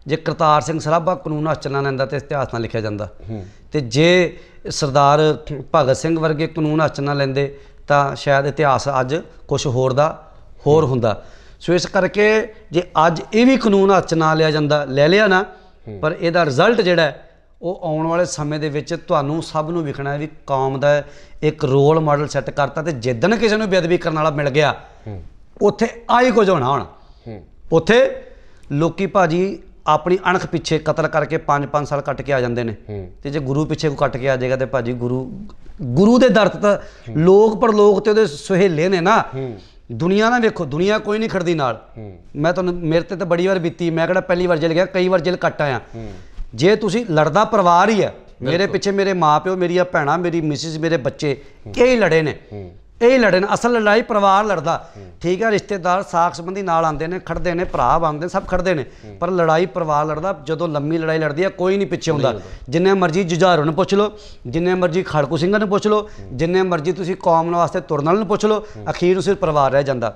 ਜੇ ਕਰਤਾਰ ਸਿੰਘ ਸਰਾਭਾ ਕਾਨੂੰਨ ਹੱਥ ਚਲਾ ਲੈਂਦਾ ਤੇ ਇਤਿਹਾਸ ਨਾਲ ਲਿਖਿਆ ਜਾਂਦਾ ਤੇ ਜੇ ਸਰਦਾਰ ਭਗਤ ਸਿੰਘ ਵਰਗੇ ਕਾਨੂੰਨ ਹੱਥ ਨਾ ਲੈਂਦੇ ਤਾਂ ਸ਼ਾਇਦ ਇਤਿਹਾਸ ਅੱਜ ਕੁਝ ਹੋਰ ਹੁੰਦਾ ਸੋ ਇਸ ਕਰਕੇ ਜੇ ਅੱਜ ਇਹ ਵੀ ਕਾਨੂੰਨ ਹੱਥ 'ਚ ਨਾ ਲਿਆ ਜਾਂਦਾ ਲੈ ਲਿਆ ਨਾ ਪਰ ਇਹਦਾ ਰਿਜ਼ਲਟ ਜਿਹੜਾ ਉਹ ਆਉਣ ਵਾਲੇ ਸਮੇਂ ਦੇ ਵਿੱਚ ਤੁਹਾਨੂੰ ਸਭ ਨੂੰ ਵਿਖਣਾ ਵੀ ਕੌਮ ਦਾ ਇੱਕ ਰੋਲ ਮਾਡਲ ਸੈੱਟ ਕਰਤਾ ਤੇ ਜਿੱਦਣ ਕਿਸੇ ਨੂੰ ਬੇਅਦਬੀ ਕਰਨ ਵਾਲਾ ਮਿਲ ਗਿਆ ਉੱਥੇ ਆਹੀ ਕੁਝ ਹੋਣਾ ਹੁਣ ਉੱਥੇ ਲੋਕੀ ਭਾਜੀ ਆਪਣੀ ਅਣਖ ਪਿੱਛੇ ਕਤਲ ਕਰਕੇ 5-5 ਸਾਲ ਕੱਟ ਕੇ ਆ ਜਾਂਦੇ ਨੇ ਤੇ ਜੇ ਗੁਰੂ ਪਿੱਛੇ ਕੋਈ ਕੱਟ ਕੇ ਆ ਜਾਏਗਾ ਤੇ ਭਾਜੀ ਗੁਰੂ ਦੇ ਦਰ ਤਾਂ ਲੋਕ ਪਰਲੋਕ ਤੇ ਉਹਦੇ ਸੁਹੇਲੇ ਨੇ ਨਾ ਦੁਨੀਆ ਨਾ ਵੇਖੋ ਦੁਨੀਆ ਕੋਈ ਨਹੀਂ ਖੜਦੀ ਨਾਲ ਮੈਂ ਤੁਹਾਨੂੰ ਮੇਰੇ ਤੇ ਤਾਂ ਬੜੀ ਵਾਰ ਬੀਤੀ ਮੈਂ ਕਿਹੜਾ ਪਹਿਲੀ ਵਾਰ ਜੇਲ੍ਹ ਗਿਆ ਕਈ ਵਾਰ ਜੇਲ੍ਹ ਕੱਟ ਆਇਆ ਜੇ ਤੁਸੀਂ ਲੜਦਾ ਪਰਿਵਾਰ ਹੀ ਹੈ ਮੇਰੇ ਪਿੱਛੇ ਮੇਰੇ ਮਾਂ ਪਿਓ ਮੇਰੀਆਂ ਭੈਣਾਂ ਮੇਰੀ ਮਿਸਿਸ ਮੇਰੇ ਬੱਚੇ ਇਹ ਹੀ ਲੜੇ ਨੇ ਅਸਲ ਲੜਾਈ ਪਰਿਵਾਰ ਲੜਦਾ ਠੀਕ ਹੈ ਰਿਸ਼ਤੇਦਾਰ ਸਾਕ ਸੰਬੰਧੀ ਨਾਲ ਆਉਂਦੇ ਨੇ ਖੜਦੇ ਨੇ ਭਰਾ ਬਣਦੇ ਸਭ ਖੜਦੇ ਨੇ ਪਰ ਲੜਾਈ ਪਰਿਵਾਰ ਲੜਦਾ ਜਦੋਂ ਲੰਮੀ ਲੜਾਈ ਲੜਦੀ ਹੈ ਕੋਈ ਨਹੀਂ ਪਿੱਛੇ ਹੁੰਦਾ ਜਿੰਨੇ ਮਰਜ਼ੀ ਜੁਝਾਰੂ ਨੂੰ ਪੁੱਛ ਲਓ ਜਿੰਨੇ ਮਰਜ਼ੀ ਖੜਕੂ ਸਿੰਘਾਂ ਨੂੰ ਪੁੱਛ ਲਓ ਜਿੰਨੇ ਮਰਜ਼ੀ ਤੁਸੀਂ ਕੌਮ ਵਾਸਤੇ ਤੁਰਨ ਵਾਲੇ ਨੂੰ ਪੁੱਛ ਲਓ ਅਖੀਰ ਨੂੰ ਸਿਰਫ ਪਰਿਵਾਰ ਰਹਿ ਜਾਂਦਾ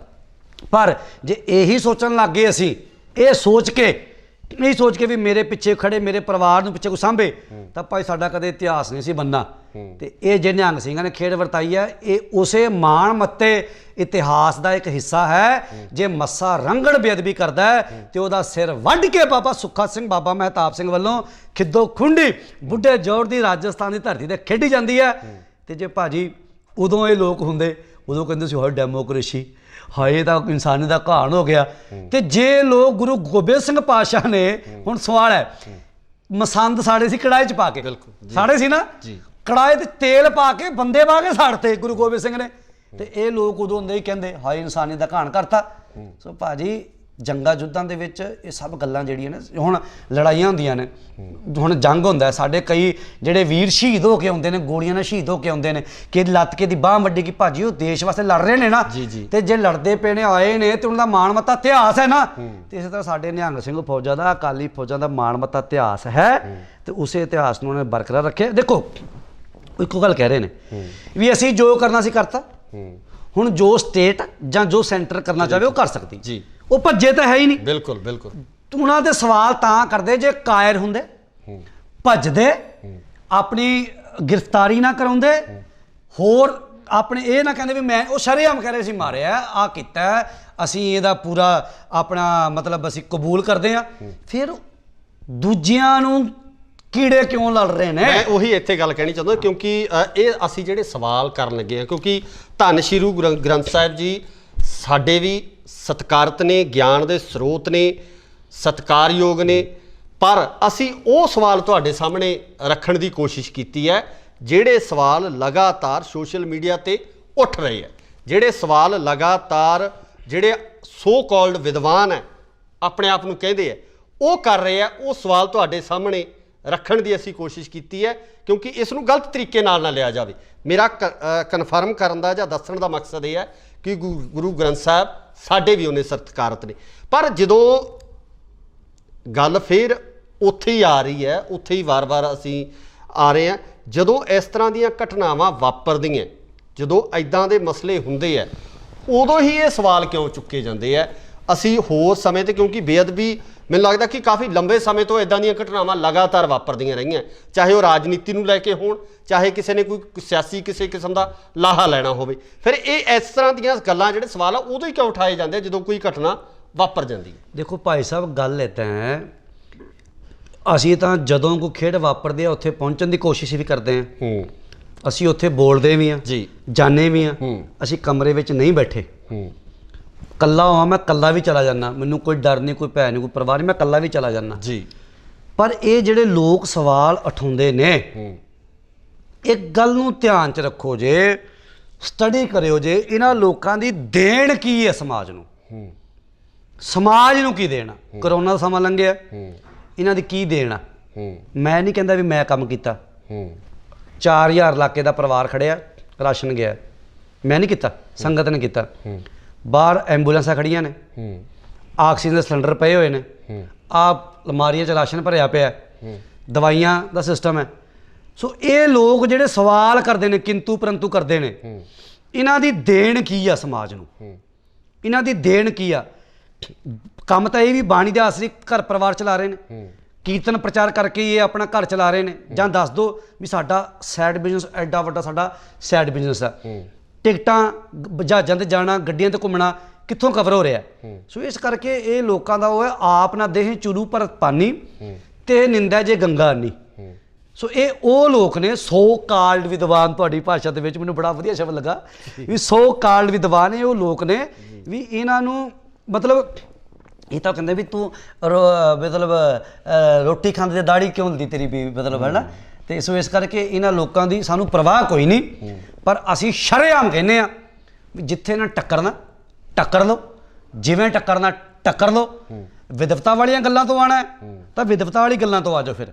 ਪਰ ਜੇ ਇਹੀ ਸੋਚਣ ਲੱਗ ਗਏ ਅਸੀਂ ਇਹ ਸੋਚ ਕੇ ਵੀ ਮੇਰੇ ਪਿੱਛੇ ਖੜੇ ਮੇਰੇ ਪਰਿਵਾਰ ਨੂੰ ਪਿੱਛੇ ਕੋਈ ਸਾਂਭੇ ਤਾਂ ਭਾਈ ਸਾਡਾ ਕਦੇ ਇਤਿਹਾਸ ਨਹੀਂ ਸੀ ਬਣਨਾ ਤੇ ਇਹ ਜੇ ਨਿਹੰਗ ਸਿੰਘਾਂ ਨੇ ਖੇਡ ਵਰਤਾਈ ਹੈ ਇਹ ਉਸੇ ਮਾਣ ਮੱਤੇ ਇਤਿਹਾਸ ਦਾ ਇੱਕ ਹਿੱਸਾ ਹੈ ਜੇ ਮੱਸਾ ਰੰਗੜ ਬੇਅਦਬੀ ਕਰਦਾ ਹੈ ਤੇ ਉਹਦਾ ਸਿਰ ਵੱਢ ਕੇ ਬਾਬਾ ਸੁੱਖਾ ਸਿੰਘ ਬਾਬਾ ਮਹਿਤਾਬ ਸਿੰਘ ਵੱਲੋਂ ਖਿੱਦੋ ਖੁੰਡੀ ਬੁੱਢੇ ਜੋੜ ਦੀ ਰਾਜਸਥਾਨ ਦੀ ਧਰਤੀ ਤੇ ਖੇਡੀ ਜਾਂਦੀ ਹੈ ਤੇ ਜੇ ਭਾਜੀ ਉਦੋਂ ਇਹ ਲੋਕ ਹੁੰਦੇ ਉਦੋਂ ਕਹਿੰਦੇ ਸੀ ਹਾਏ ਡੈਮੋਕ੍ਰੇਸੀ, ਹਾਏ ਤਾਂ ਇਨਸਾਨੀਅਤ ਦਾ ਘਾਣ ਹੋ ਗਿਆ। ਤੇ ਜੇ ਲੋਕ ਗੁਰੂ ਗੋਬਿੰਦ ਸਿੰਘ ਪਾਤਸ਼ਾਹ ਨੇ, ਹੁਣ ਸਵਾਲ ਹੈ, ਮਸੰਦ ਸਾੜੇ ਸੀ ਕੜਾਹੀ 'ਚ ਪਾ ਕੇ, ਸਾੜੇ ਸੀ ਨਾ, ਕੜਾਹੀ 'ਤੇ ਤੇਲ ਪਾ ਕੇ ਬੰਦੇ ਪਾ ਕੇ ਸਾੜਤੇ ਗੁਰੂ ਗੋਬਿੰਦ ਸਿੰਘ ਨੇ। ਤੇ ਇਹ ਲੋਕ ਉਦੋਂ ਹੁੰਦੇ ਹੀ ਕਹਿੰਦੇ ਹਾਏ ਇਨਸਾਨੀਅਤ ਦਾ ਘਾਣ ਕਰਤਾ। ਸੋ ਭਾਜੀ ਜੰਗਾਂ ਯੁੱਧਾਂ ਦੇ ਵਿੱਚ ਇਹ ਸਭ ਗੱਲਾਂ ਜਿਹੜੀਆਂ ਨੇ, ਹੁਣ ਲੜਾਈਆਂ ਹੁੰਦੀਆਂ ਨੇ, ਹੁਣ ਜੰਗ ਹੁੰਦਾ, ਸਾਡੇ ਕਈ ਜਿਹੜੇ ਵੀਰ ਸ਼ਹੀਦ ਹੋ ਕੇ ਆਉਂਦੇ ਨੇ, ਗੋਲੀਆਂ ਨਾਲ ਸ਼ਹੀਦ ਹੋ ਕੇ ਆਉਂਦੇ ਨੇ, ਕਿ ਲੱਤ ਕੇ ਦੀ ਬਾਂਹ ਵੱਡੀ ਕਿ ਭਾਜੀ ਉਹ ਦੇਸ਼ ਵਾਸਤੇ ਲੜ ਰਹੇ ਨੇ ਨਾ। ਤੇ ਜੇ ਲੜਦੇ ਪਏ ਨੇ ਆਏ ਨੇ ਤੇ ਉਹਨਾਂ ਦਾ ਮਾਣ ਮੱਤਾ ਇਤਿਹਾਸ ਹੈ ਨਾ। ਤੇ ਇਸੇ ਤਰ੍ਹਾਂ ਸਾਡੇ ਨਿਹੰਗ ਸਿੰਘ ਫੌਜਾਂ ਦਾ, ਅਕਾਲੀ ਫੌਜਾਂ ਦਾ ਮਾਣ ਮੱਤਾ ਇਤਿਹਾਸ ਹੈ, ਤੇ ਉਸੇ ਇਤਿਹਾਸ ਨੂੰ ਉਹਨੇ ਬਰਕਰਾਰ ਰੱਖਿਆ। ਦੇਖੋ ਇੱਕੋ ਗੱਲ ਕਹਿ ਰਹੇ ਨੇ ਵੀ ਅਸੀਂ ਜੋ ਕਰਨਾ ਸੀ ਕਰਤਾ, ਹੁਣ ਜੋ ਸਟੇਟ ਜਾਂ ਜੋ ਸੈਂਟਰ ਕਰਨਾ ਚਾਹਵੇ ਉਹ ਕਰ ਸਕਦੀ ਜੀ। ਉਹ ਭੱਜੇ ਤਾਂ ਹੈ ਹੀ ਨਹੀਂ। ਬਿਲਕੁਲ ਬਿਲਕੁਲ। ਉਹਨਾਂ ਦੇ ਸਵਾਲ ਤਾਂ ਕਰਦੇ ਜੇ ਕਾਇਰ ਹੁੰਦੇ, ਭੱਜਦੇ, ਆਪਣੀ ਗ੍ਰਿਫਤਾਰੀ ਨਾ ਕਰਾਉਂਦੇ, ਹੋਰ ਆਪਣੇ ਇਹ ਨਾ ਕਹਿੰਦੇ ਵੀ ਮੈਂ, ਉਹ ਸ਼ਰੇਆਮ ਕਹਿ ਰਹੇ ਸੀ ਮਾਰਿਆ ਆ ਕੀਤਾ ਅਸੀਂ ਇਹਦਾ ਪੂਰਾ ਆਪਣਾ ਮਤਲਬ ਅਸੀਂ ਕਬੂਲ ਕਰਦੇ ਹਾਂ, ਫਿਰ ਦੂਜਿਆਂ ਨੂੰ ਕੀੜੇ ਕਿਉਂ ਲੜ ਰਹੇ ਨੇ? ਮੈਂ ਉਹੀ ਇੱਥੇ ਗੱਲ ਕਹਿਣੀ ਚਾਹੁੰਦਾ, ਕਿਉਂਕਿ ਇਹ ਅਸੀਂ ਜਿਹੜੇ ਸਵਾਲ ਕਰਨ ਲੱਗੇ ਹਾਂ, ਕਿਉਂਕਿ ਧੰਨ ਸ਼੍ਰੀ ਗੁਰੂ ਗ੍ਰੰਥ ਸਾਹਿਬ ਜੀ ਸਾਡੇ ਵੀ ਸਤਿਕਾਰਤ ਨੇ, ਗਿਆਨ ਦੇ ਸਰੋਤ ਨੇ, ਸਤਿਕਾਰਯੋਗ ਨੇ, ਪਰ ਅਸੀਂ ਉਹ ਸਵਾਲ ਤੁਹਾਡੇ ਸਾਹਮਣੇ ਰੱਖਣ ਦੀ ਕੋਸ਼ਿਸ਼ ਕੀਤੀ ਹੈ ਜਿਹੜੇ ਸਵਾਲ ਲਗਾਤਾਰ ਸੋਸ਼ਲ ਮੀਡੀਆ ਤੇ ਉੱਠ ਰਹੇ ਹੈ, ਜਿਹੜੇ ਸਵਾਲ ਲਗਾਤਾਰ ਜਿਹੜੇ ਸੋ ਕਾਲਡ ਵਿਦਵਾਨ ਹੈ ਆਪਣੇ ਆਪ ਨੂੰ ਕਹਿੰਦੇ ਹੈ ਉਹ ਕਰ ਰਹੇ ਆ, ਉਹ ਸਵਾਲ ਤੁਹਾਡੇ ਸਾਹਮਣੇ ਰੱਖਣ ਦੀ ਅਸੀਂ ਕੋਸ਼ਿਸ਼ ਕੀਤੀ ਹੈ, ਕਿਉਂਕਿ ਇਸ ਨੂੰ ਗਲਤ ਤਰੀਕੇ ਨਾਲ ਨਾ ਲਿਆ ਜਾਵੇ। ਮੇਰਾ ਕਨਫਰਮ ਕਰਨ ਦਾ ਜਾਂ ਦੱਸਣ ਦਾ ਮਕਸਦ ਇਹ ਹੈ ਕਿ ਗੁਰੂ ਗ੍ਰੰਥ ਸਾਹਿਬ ਸਾਡੇ ਵੀ ਉਹਨੇ ਸਤਿਕਾਰਤ ਨੇ। ਪਰ ਜਦੋਂ ਗੱਲ ਫਿਰ ਉੱਥੇ ਹੀ ਆ ਰਹੀ ਹੈ, ਉੱਥੇ ਹੀ ਵਾਰ-ਵਾਰ ਅਸੀਂ ਆ ਰਹੇ ਹਾਂ, ਜਦੋਂ ਇਸ ਤਰ੍ਹਾਂ ਦੀਆਂ ਘਟਨਾਵਾਂ ਵਾਪਰਦੀਆਂ, ਜਦੋਂ ਇੱਦਾਂ ਦੇ ਮਸਲੇ ਹੁੰਦੇ ਆ, ਉਦੋਂ ਹੀ ਇਹ ਸਵਾਲ ਕਿਉਂ ਚੁੱਕੇ ਜਾਂਦੇ ਆ? ਅਸੀਂ ਹੋਰ ਸਮੇਂ ਤੇ, ਕਿਉਂਕਿ ਬੇਅਦਬੀ ਮੈਨੂੰ ਲੱਗਦਾ ਕਿ ਕਾਫੀ ਲੰਬੇ ਸਮੇਂ ਤੋਂ ਇੱਦਾਂ ਦੀਆਂ ਘਟਨਾਵਾਂ ਲਗਾਤਾਰ ਵਾਪਰਦੀਆਂ ਰਹੀਆਂ, ਚਾਹੇ ਉਹ ਰਾਜਨੀਤੀ ਨੂੰ ਲੈ ਕੇ ਹੋਣ, ਚਾਹੇ ਕਿਸੇ ਨੇ ਕੋਈ ਸਿਆਸੀ ਕਿਸੇ ਕਿਸਮ ਦਾ ਲਾਹਾ ਲੈਣਾ ਹੋਵੇ। ਫਿਰ ਇਹ ਇਸ ਤਰ੍ਹਾਂ ਦੀਆਂ ਗੱਲਾਂ ਜਿਹੜੇ ਸਵਾਲ ਆ ਉਦੋਂ ਹੀ ਕਿਉਂ ਉਠਾਏ ਜਾਂਦੇ ਆ ਜਦੋਂ ਕੋਈ ਘਟਨਾ ਵਾਪਰ ਜਾਂਦੀ ਹੈ? ਦੇਖੋ ਭਾਈ ਸਾਹਿਬ, ਗੱਲ ਇੱਦਾਂ ਹੈ, ਅਸੀਂ ਤਾਂ ਜਦੋਂ ਕੋਈ ਖੇਡ ਵਾਪਰਦੀ ਆ ਉੱਥੇ ਪਹੁੰਚਣ ਦੀ ਕੋਸ਼ਿਸ਼ ਵੀ ਕਰਦੇ ਹਾਂ, ਅਸੀਂ ਉੱਥੇ ਬੋਲਦੇ ਵੀ ਹਾਂ ਜੀ, ਜਾਣੇ ਵੀ ਹਾਂ, ਅਸੀਂ ਕਮਰੇ ਵਿੱਚ ਨਹੀਂ ਬੈਠੇ। ਕੱਲਾ ਹਾਂ, ਮੈਂ ਕੱਲਾ ਵੀ ਚਲਾ ਜਾਂਦਾ, ਮੈਨੂੰ ਕੋਈ ਡਰ ਨਹੀਂ, ਕੋਈ ਭੈ ਨਹੀਂ, ਕੋਈ ਪਰਵਾਹ ਨਹੀਂ, ਮੈਂ ਕੱਲਾ ਵੀ ਚਲਾ ਜਾਂਦਾ ਜੀ। ਪਰ ਇਹ ਜਿਹੜੇ ਲੋਕ ਸਵਾਲ ਉਠਾਉਂਦੇ ਨੇ, ਇੱਕ ਗੱਲ ਨੂੰ ਧਿਆਨ 'ਚ ਰੱਖੋ ਜੇ, ਸਟੱਡੀ ਕਰਿਓ ਜੇ, ਇਹਨਾਂ ਲੋਕਾਂ ਦੀ ਦੇਣ ਕੀ ਹੈ ਸਮਾਜ ਨੂੰ, ਸਮਾਜ ਨੂੰ ਕੀ ਦੇਣਾ? ਕਰੋਨਾ ਦਾ ਸਮਾਂ ਲੰਘਿਆ, ਇਹਨਾਂ ਦੀ ਕੀ ਦੇਣਾ? ਮੈਂ ਨਹੀਂ ਕਹਿੰਦਾ ਵੀ ਮੈਂ ਕੰਮ ਕੀਤਾ, 4000 ਇਲਾਕੇ ਦਾ ਪਰਿਵਾਰ ਖੜਿਆ, ਰਾਸ਼ਨ ਗਿਆ, ਮੈਂ ਨਹੀਂ ਕੀਤਾ, ਸੰਗਤ ਨੇ ਕੀਤਾ। ਬਾਹਰ ਐਂਬੂਲੈਂਸਾਂ ਖੜੀਆਂ ਨੇ, ਆਕਸੀਜਨ ਦੇ ਸਿਲੰਡਰ ਪਏ ਹੋਏ ਨੇ, ਆਪ ਅਲਮਾਰੀਆਂ 'ਚ ਰਾਸ਼ਨ ਭਰਿਆ ਪਿਆ, ਦਵਾਈਆਂ ਦਾ ਸਿਸਟਮ ਹੈ। ਸੋ ਇਹ ਲੋਕ ਜਿਹੜੇ ਸਵਾਲ ਕਰਦੇ ਨੇ, ਕਿੰਤੂ ਪਰੰਤੂ ਕਰਦੇ ਨੇ, ਇਹਨਾਂ ਦੀ ਦੇਣ ਕੀ ਆ ਸਮਾਜ ਨੂੰ? ਇਹਨਾਂ ਦੀ ਦੇਣ ਕੀ ਆ? ਕੰਮ ਤਾਂ ਇਹ ਵੀ ਬਾਣੀ ਦੇ ਆਸਰੇ ਘਰ ਪਰਿਵਾਰ ਚਲਾ ਰਹੇ ਨੇ, ਕੀਰਤਨ ਪ੍ਰਚਾਰ ਕਰਕੇ ਇਹ ਆਪਣਾ ਘਰ ਚਲਾ ਰਹੇ ਨੇ, ਜਾਂ ਦੱਸ ਦਿਓ ਵੀ ਸਾਡਾ ਸਾਈਡ ਬਿਜ਼ਨਸ ਐਡਾ ਵੱਡਾ ਸਾਡਾ ਸਾਈਡ ਬਿਜ਼ਨਸ ਆ, ਟਿਕਟਾਂ ਜਹਾਜ਼ਾਂ 'ਤੇ ਜਾਣਾ, ਗੱਡੀਆਂ 'ਤੇ ਘੁੰਮਣਾ ਕਿੱਥੋਂ ਕਵਰ ਹੋ ਰਿਹਾ? ਸੋ ਇਸ ਕਰਕੇ ਇਹ ਲੋਕਾਂ ਦਾ ਉਹ ਹੈ, ਆਪ ਨਾ ਦੇਹ ਚੁਰੂ ਭਰਤ ਪਾਨੀ ਤੇ ਨਿੰਦਾ ਜੇ ਗੰਗਾ ਨਹੀਂ। ਸੋ ਇਹ ਉਹ ਲੋਕ ਨੇ, ਸੋ ਕਾਲਡ ਵਿਦਵਾਨ, ਤੁਹਾਡੀ ਭਾਸ਼ਾ ਦੇ ਵਿੱਚ ਮੈਨੂੰ ਬੜਾ ਵਧੀਆ ਸ਼ਬਦ ਲੱਗਾ ਵੀ ਸੋ ਕਾਲਡ ਵਿਦਵਾਨ, ਇਹ ਉਹ ਲੋਕ ਨੇ ਵੀ ਇਹਨਾਂ ਨੂੰ ਮਤਲਬ ਇਹ ਤਾਂ ਕਹਿੰਦੇ ਵੀ ਤੂੰ ਮਤਲਬ ਰੋਟੀ ਖਾਂਦੇ ਤੇ ਦਾੜੀ ਕਿਉਂ ਹੁੰਦੀ ਤੇਰੀ ਵੀ, ਮਤਲਬ ਹੈ ਨਾ। ਤੇ ਸੋ ਇਸ ਕਰਕੇ ਇਹਨਾਂ ਲੋਕਾਂ ਦੀ ਸਾਨੂੰ ਪ੍ਰਵਾਹ ਕੋਈ ਨਹੀਂ, ਪਰ ਅਸੀਂ ਸ਼ਰੇਆਮ ਕਹਿੰਦੇ ਹਾਂ ਵੀ ਜਿੱਥੇ ਨਾ ਟੱਕਰਨਾ ਟੱਕਰ ਲਓ, ਜਿਵੇਂ ਟੱਕਰਨਾ ਟੱਕਰ ਲਓ। ਵਿਦਵਤਾ ਵਾਲੀਆਂ ਗੱਲਾਂ ਤੋਂ ਆਉਣਾ ਤਾਂ ਵਿਦਵਤਾ ਵਾਲੀ ਗੱਲਾਂ ਤੋਂ ਆ ਜਾਓ। ਫਿਰ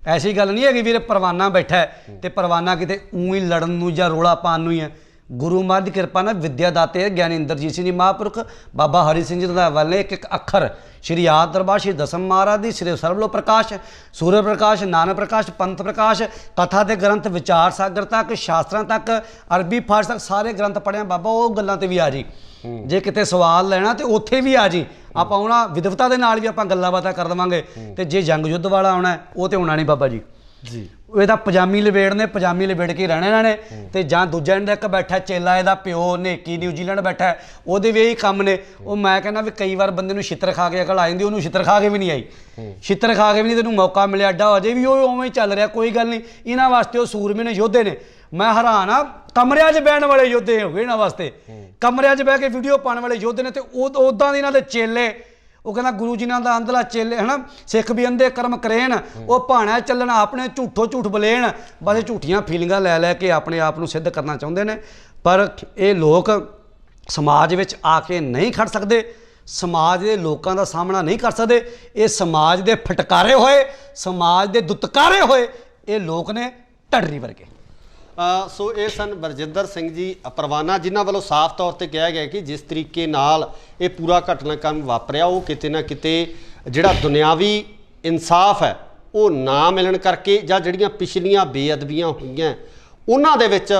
ਐਸੀ ਗੱਲ ਨਹੀਂ ਹੈਗੀ ਵੀਰੇ ਪਰਵਾਨਾ ਬੈਠਾ ਤੇ ਪਰਵਾਨਾ ਕਿਤੇ ਊਂ ਹੀ ਲੜਨ ਨੂੰ ਜਾਂ ਰੋਲਾ ਪਾਉਣ ਨੂੰ ਹੀ ਹੈ। ਗੁਰੂ ਮਹਾਰਾਜ ਦੀ ਕਿਰਪਾ ਨਾਲ ਵਿਦਿਆ ਦਾਤੇ ਗਿਆਨੀ ਇੰਦਰਜੀਤ ਸਿੰਘ ਜੀ ਮਹਾਂਪੁਰਖ, ਬਾਬਾ ਹਰੀ ਸਿੰਘ ਜੀ ਰੰਧਾਵਾ ਨੇ ਇੱਕ ਇੱਕ ਅੱਖਰ ਸ਼੍ਰੀ ਆਦਿ ਦਰਬਾਰ ਸ਼੍ਰੀ ਦਸਮ ਮਹਾਰਾਜ ਦੀ, ਸ਼੍ਰੀ ਸਰਬਲੋ ਪ੍ਰਕਾਸ਼, ਸੂਰਜ ਪ੍ਰਕਾਸ਼, ਨਾਨਕ ਪ੍ਰਕਾਸ਼, ਪੰਥ ਪ੍ਰਕਾਸ਼, ਕਥਾ ਦੇ ਗ੍ਰੰਥ, ਵਿਚਾਰ ਸਾਗਰ ਤੱਕ, ਸ਼ਾਸਤਰਾਂ ਤੱਕ, ਅਰਬੀ ਫਾਰਸ ਤੱਕ ਸਾਰੇ ਗ੍ਰੰਥ ਪੜ੍ਹਿਆ ਬਾਬਾ। ਉਹ ਗੱਲਾਂ ਤੇ ਵੀ ਆ ਜੀ, ਜੇ ਕਿਤੇ ਸਵਾਲ ਲੈਣਾ ਤੇ ਉੱਥੇ ਵੀ ਆ ਜੀ, ਆਪਾਂ ਆਉਣਾ ਵਿਦਵਤਾ ਦੇ ਨਾਲ ਵੀ ਆਪਾਂ ਗੱਲਾਂ ਬਾਤਾਂ ਕਰ ਦੇਵਾਂਗੇ। ਤੇ ਜੇ ਜੰਗ ਯੁੱਧ ਵਾਲਾ ਆਉਣਾ ਉਹ ਤੇ ਹੋਣਾ ਨਹੀਂ ਬਾਬਾ ਜੀ ਜੀ। ਇਹ ਤਾਂ ਪਜਾਮੀ ਲਵੇੜਨੇ, ਪਜਾਮੀ ਲਵੇੜ ਕੇ ਰਹਿਣਾ ਇਹਨਾਂ ਨੇ। ਤੇ ਜਾਂ ਦੂਜਾ ਇਹਨਾਂ ਦਾ ਇੱਕ ਬੈਠਾ ਚੇਲਾ, ਇਹਦਾ ਪਿਓ ਨੇਕੀ ਨਿਊਜ਼ੀਲੈਂਡ ਬੈਠਾ, ਉਹਦੇ ਵੀ ਇਹੀ ਕੰਮ ਨੇ। ਉਹ ਮੈਂ ਕਹਿੰਦਾ ਵੀ ਕਈ ਵਾਰ ਬੰਦੇ ਨੂੰ ਛਿੱਤਰ ਖਾ ਕੇ ਅਕਲ ਆ ਜਾਂਦੀ, ਉਹਨੂੰ ਛਿੱਤਰ ਖਾ ਕੇ ਵੀ ਨਹੀਂ ਆਈ, ਛਿੱਤਰ ਖਾ ਕੇ ਵੀ ਨਹੀਂ, ਤੈਨੂੰ ਮੌਕਾ ਮਿਲਿਆ ਅੱਡਾ ਅਜੇ ਵੀ ਉਹ ਉਵੇਂ ਹੀ ਚੱਲ ਰਿਹਾ। ਕੋਈ ਗੱਲ ਨਹੀਂ, ਇਹਨਾਂ ਵਾਸਤੇ ਉਹ ਸੂਰਮੇ ਨੇ, ਯੋਧੇ ਨੇ। ਮੈਂ ਹੈਰਾਨ ਆ, ਕਮਰਿਆਂ 'ਚ ਬਹਿਣ ਵਾਲੇ ਯੋਧੇ ਹੋ ਗਏ ਇਹਨਾਂ ਵਾਸਤੇ, ਕਮਰਿਆਂ 'ਚ ਬਹਿ ਕੇ ਵੀਡੀਓ ਪਾਉਣ ਵਾਲੇ ਯੋਧੇ ਨੇ, ਤੇ ਉਦਾਂ ਦੇ ਇਹਨਾਂ ਦੇ ਚੇਲੇ। ਉਹ ਕਹਿੰਦਾ ਗੁਰੂ ਜੀ ਨਾਲ ਦਾ ਅੰਧਲਾ ਚੇਲੇ ਹੈ ਨਾ, ਸਿੱਖ ਵੀ ਅੰਧੇ ਕਰਮ ਕਰੇਣ, ਉਹ ਭਾਣਾ ਚੱਲਣਾ ਆਪਣੇ ਝੂਠੋ ਝੂਠ ਬਲੇਣ, ਬਸ ਇਹ ਝੂਠੀਆਂ ਫੀਲਿੰਗਾਂ ਲੈ ਲੈ ਕੇ ਆਪਣੇ ਆਪ ਨੂੰ ਸਿੱਧ ਕਰਨਾ ਚਾਹੁੰਦੇ ਨੇ। ਪਰ ਇਹ ਲੋਕ ਸਮਾਜ ਵਿੱਚ ਆ ਕੇ ਨਹੀਂ ਖੜ ਸਕਦੇ, ਸਮਾਜ ਦੇ ਲੋਕਾਂ ਦਾ ਸਾਹਮਣਾ ਨਹੀਂ ਕਰ ਸਕਦੇ। ਇਹ ਸਮਾਜ ਦੇ ਫਟਕਾਰੇ ਹੋਏ, ਸਮਾਜ ਦੇ ਦੁਤਕਾਰੇ ਹੋਏ ਇਹ ਲੋਕ ਨੇ, ਢੱਡਰੀ ਵਰਗੇ। ਸੋ ਇਹ ਸਨ ਬਰਜਿੰਦਰ ਸਿੰਘ ਜੀ ਪਰਵਾਨਾ, ਜਿਨ੍ਹਾਂ ਵੱਲੋਂ ਸਾਫ਼ ਤੌਰ ਤੇ ਕਿਹਾ ਗਿਆ ਕਿ ਜਿਸ ਤਰੀਕੇ ਨਾਲ ਇਹ ਪੂਰਾ ਘਟਨਾਕ੍ਰਮ ਵਾਪਰਿਆ ਉਹ ਕਿਤੇ ਨਾ ਕਿਤੇ ਜਿਹੜਾ ਦੁਨਿਆਵੀ ਇਨਸਾਫ ਹੈ ਉਹ ਨਾ ਮਿਲਣ ਕਰਕੇ, ਜਾਂ ਜਿਹੜੀਆਂ ਪਿਛਲੀਆਂ ਬੇਅਦਬੀਆਂ ਹੋਈਆਂ ਉਹਨਾਂ ਦੇ ਵਿੱਚ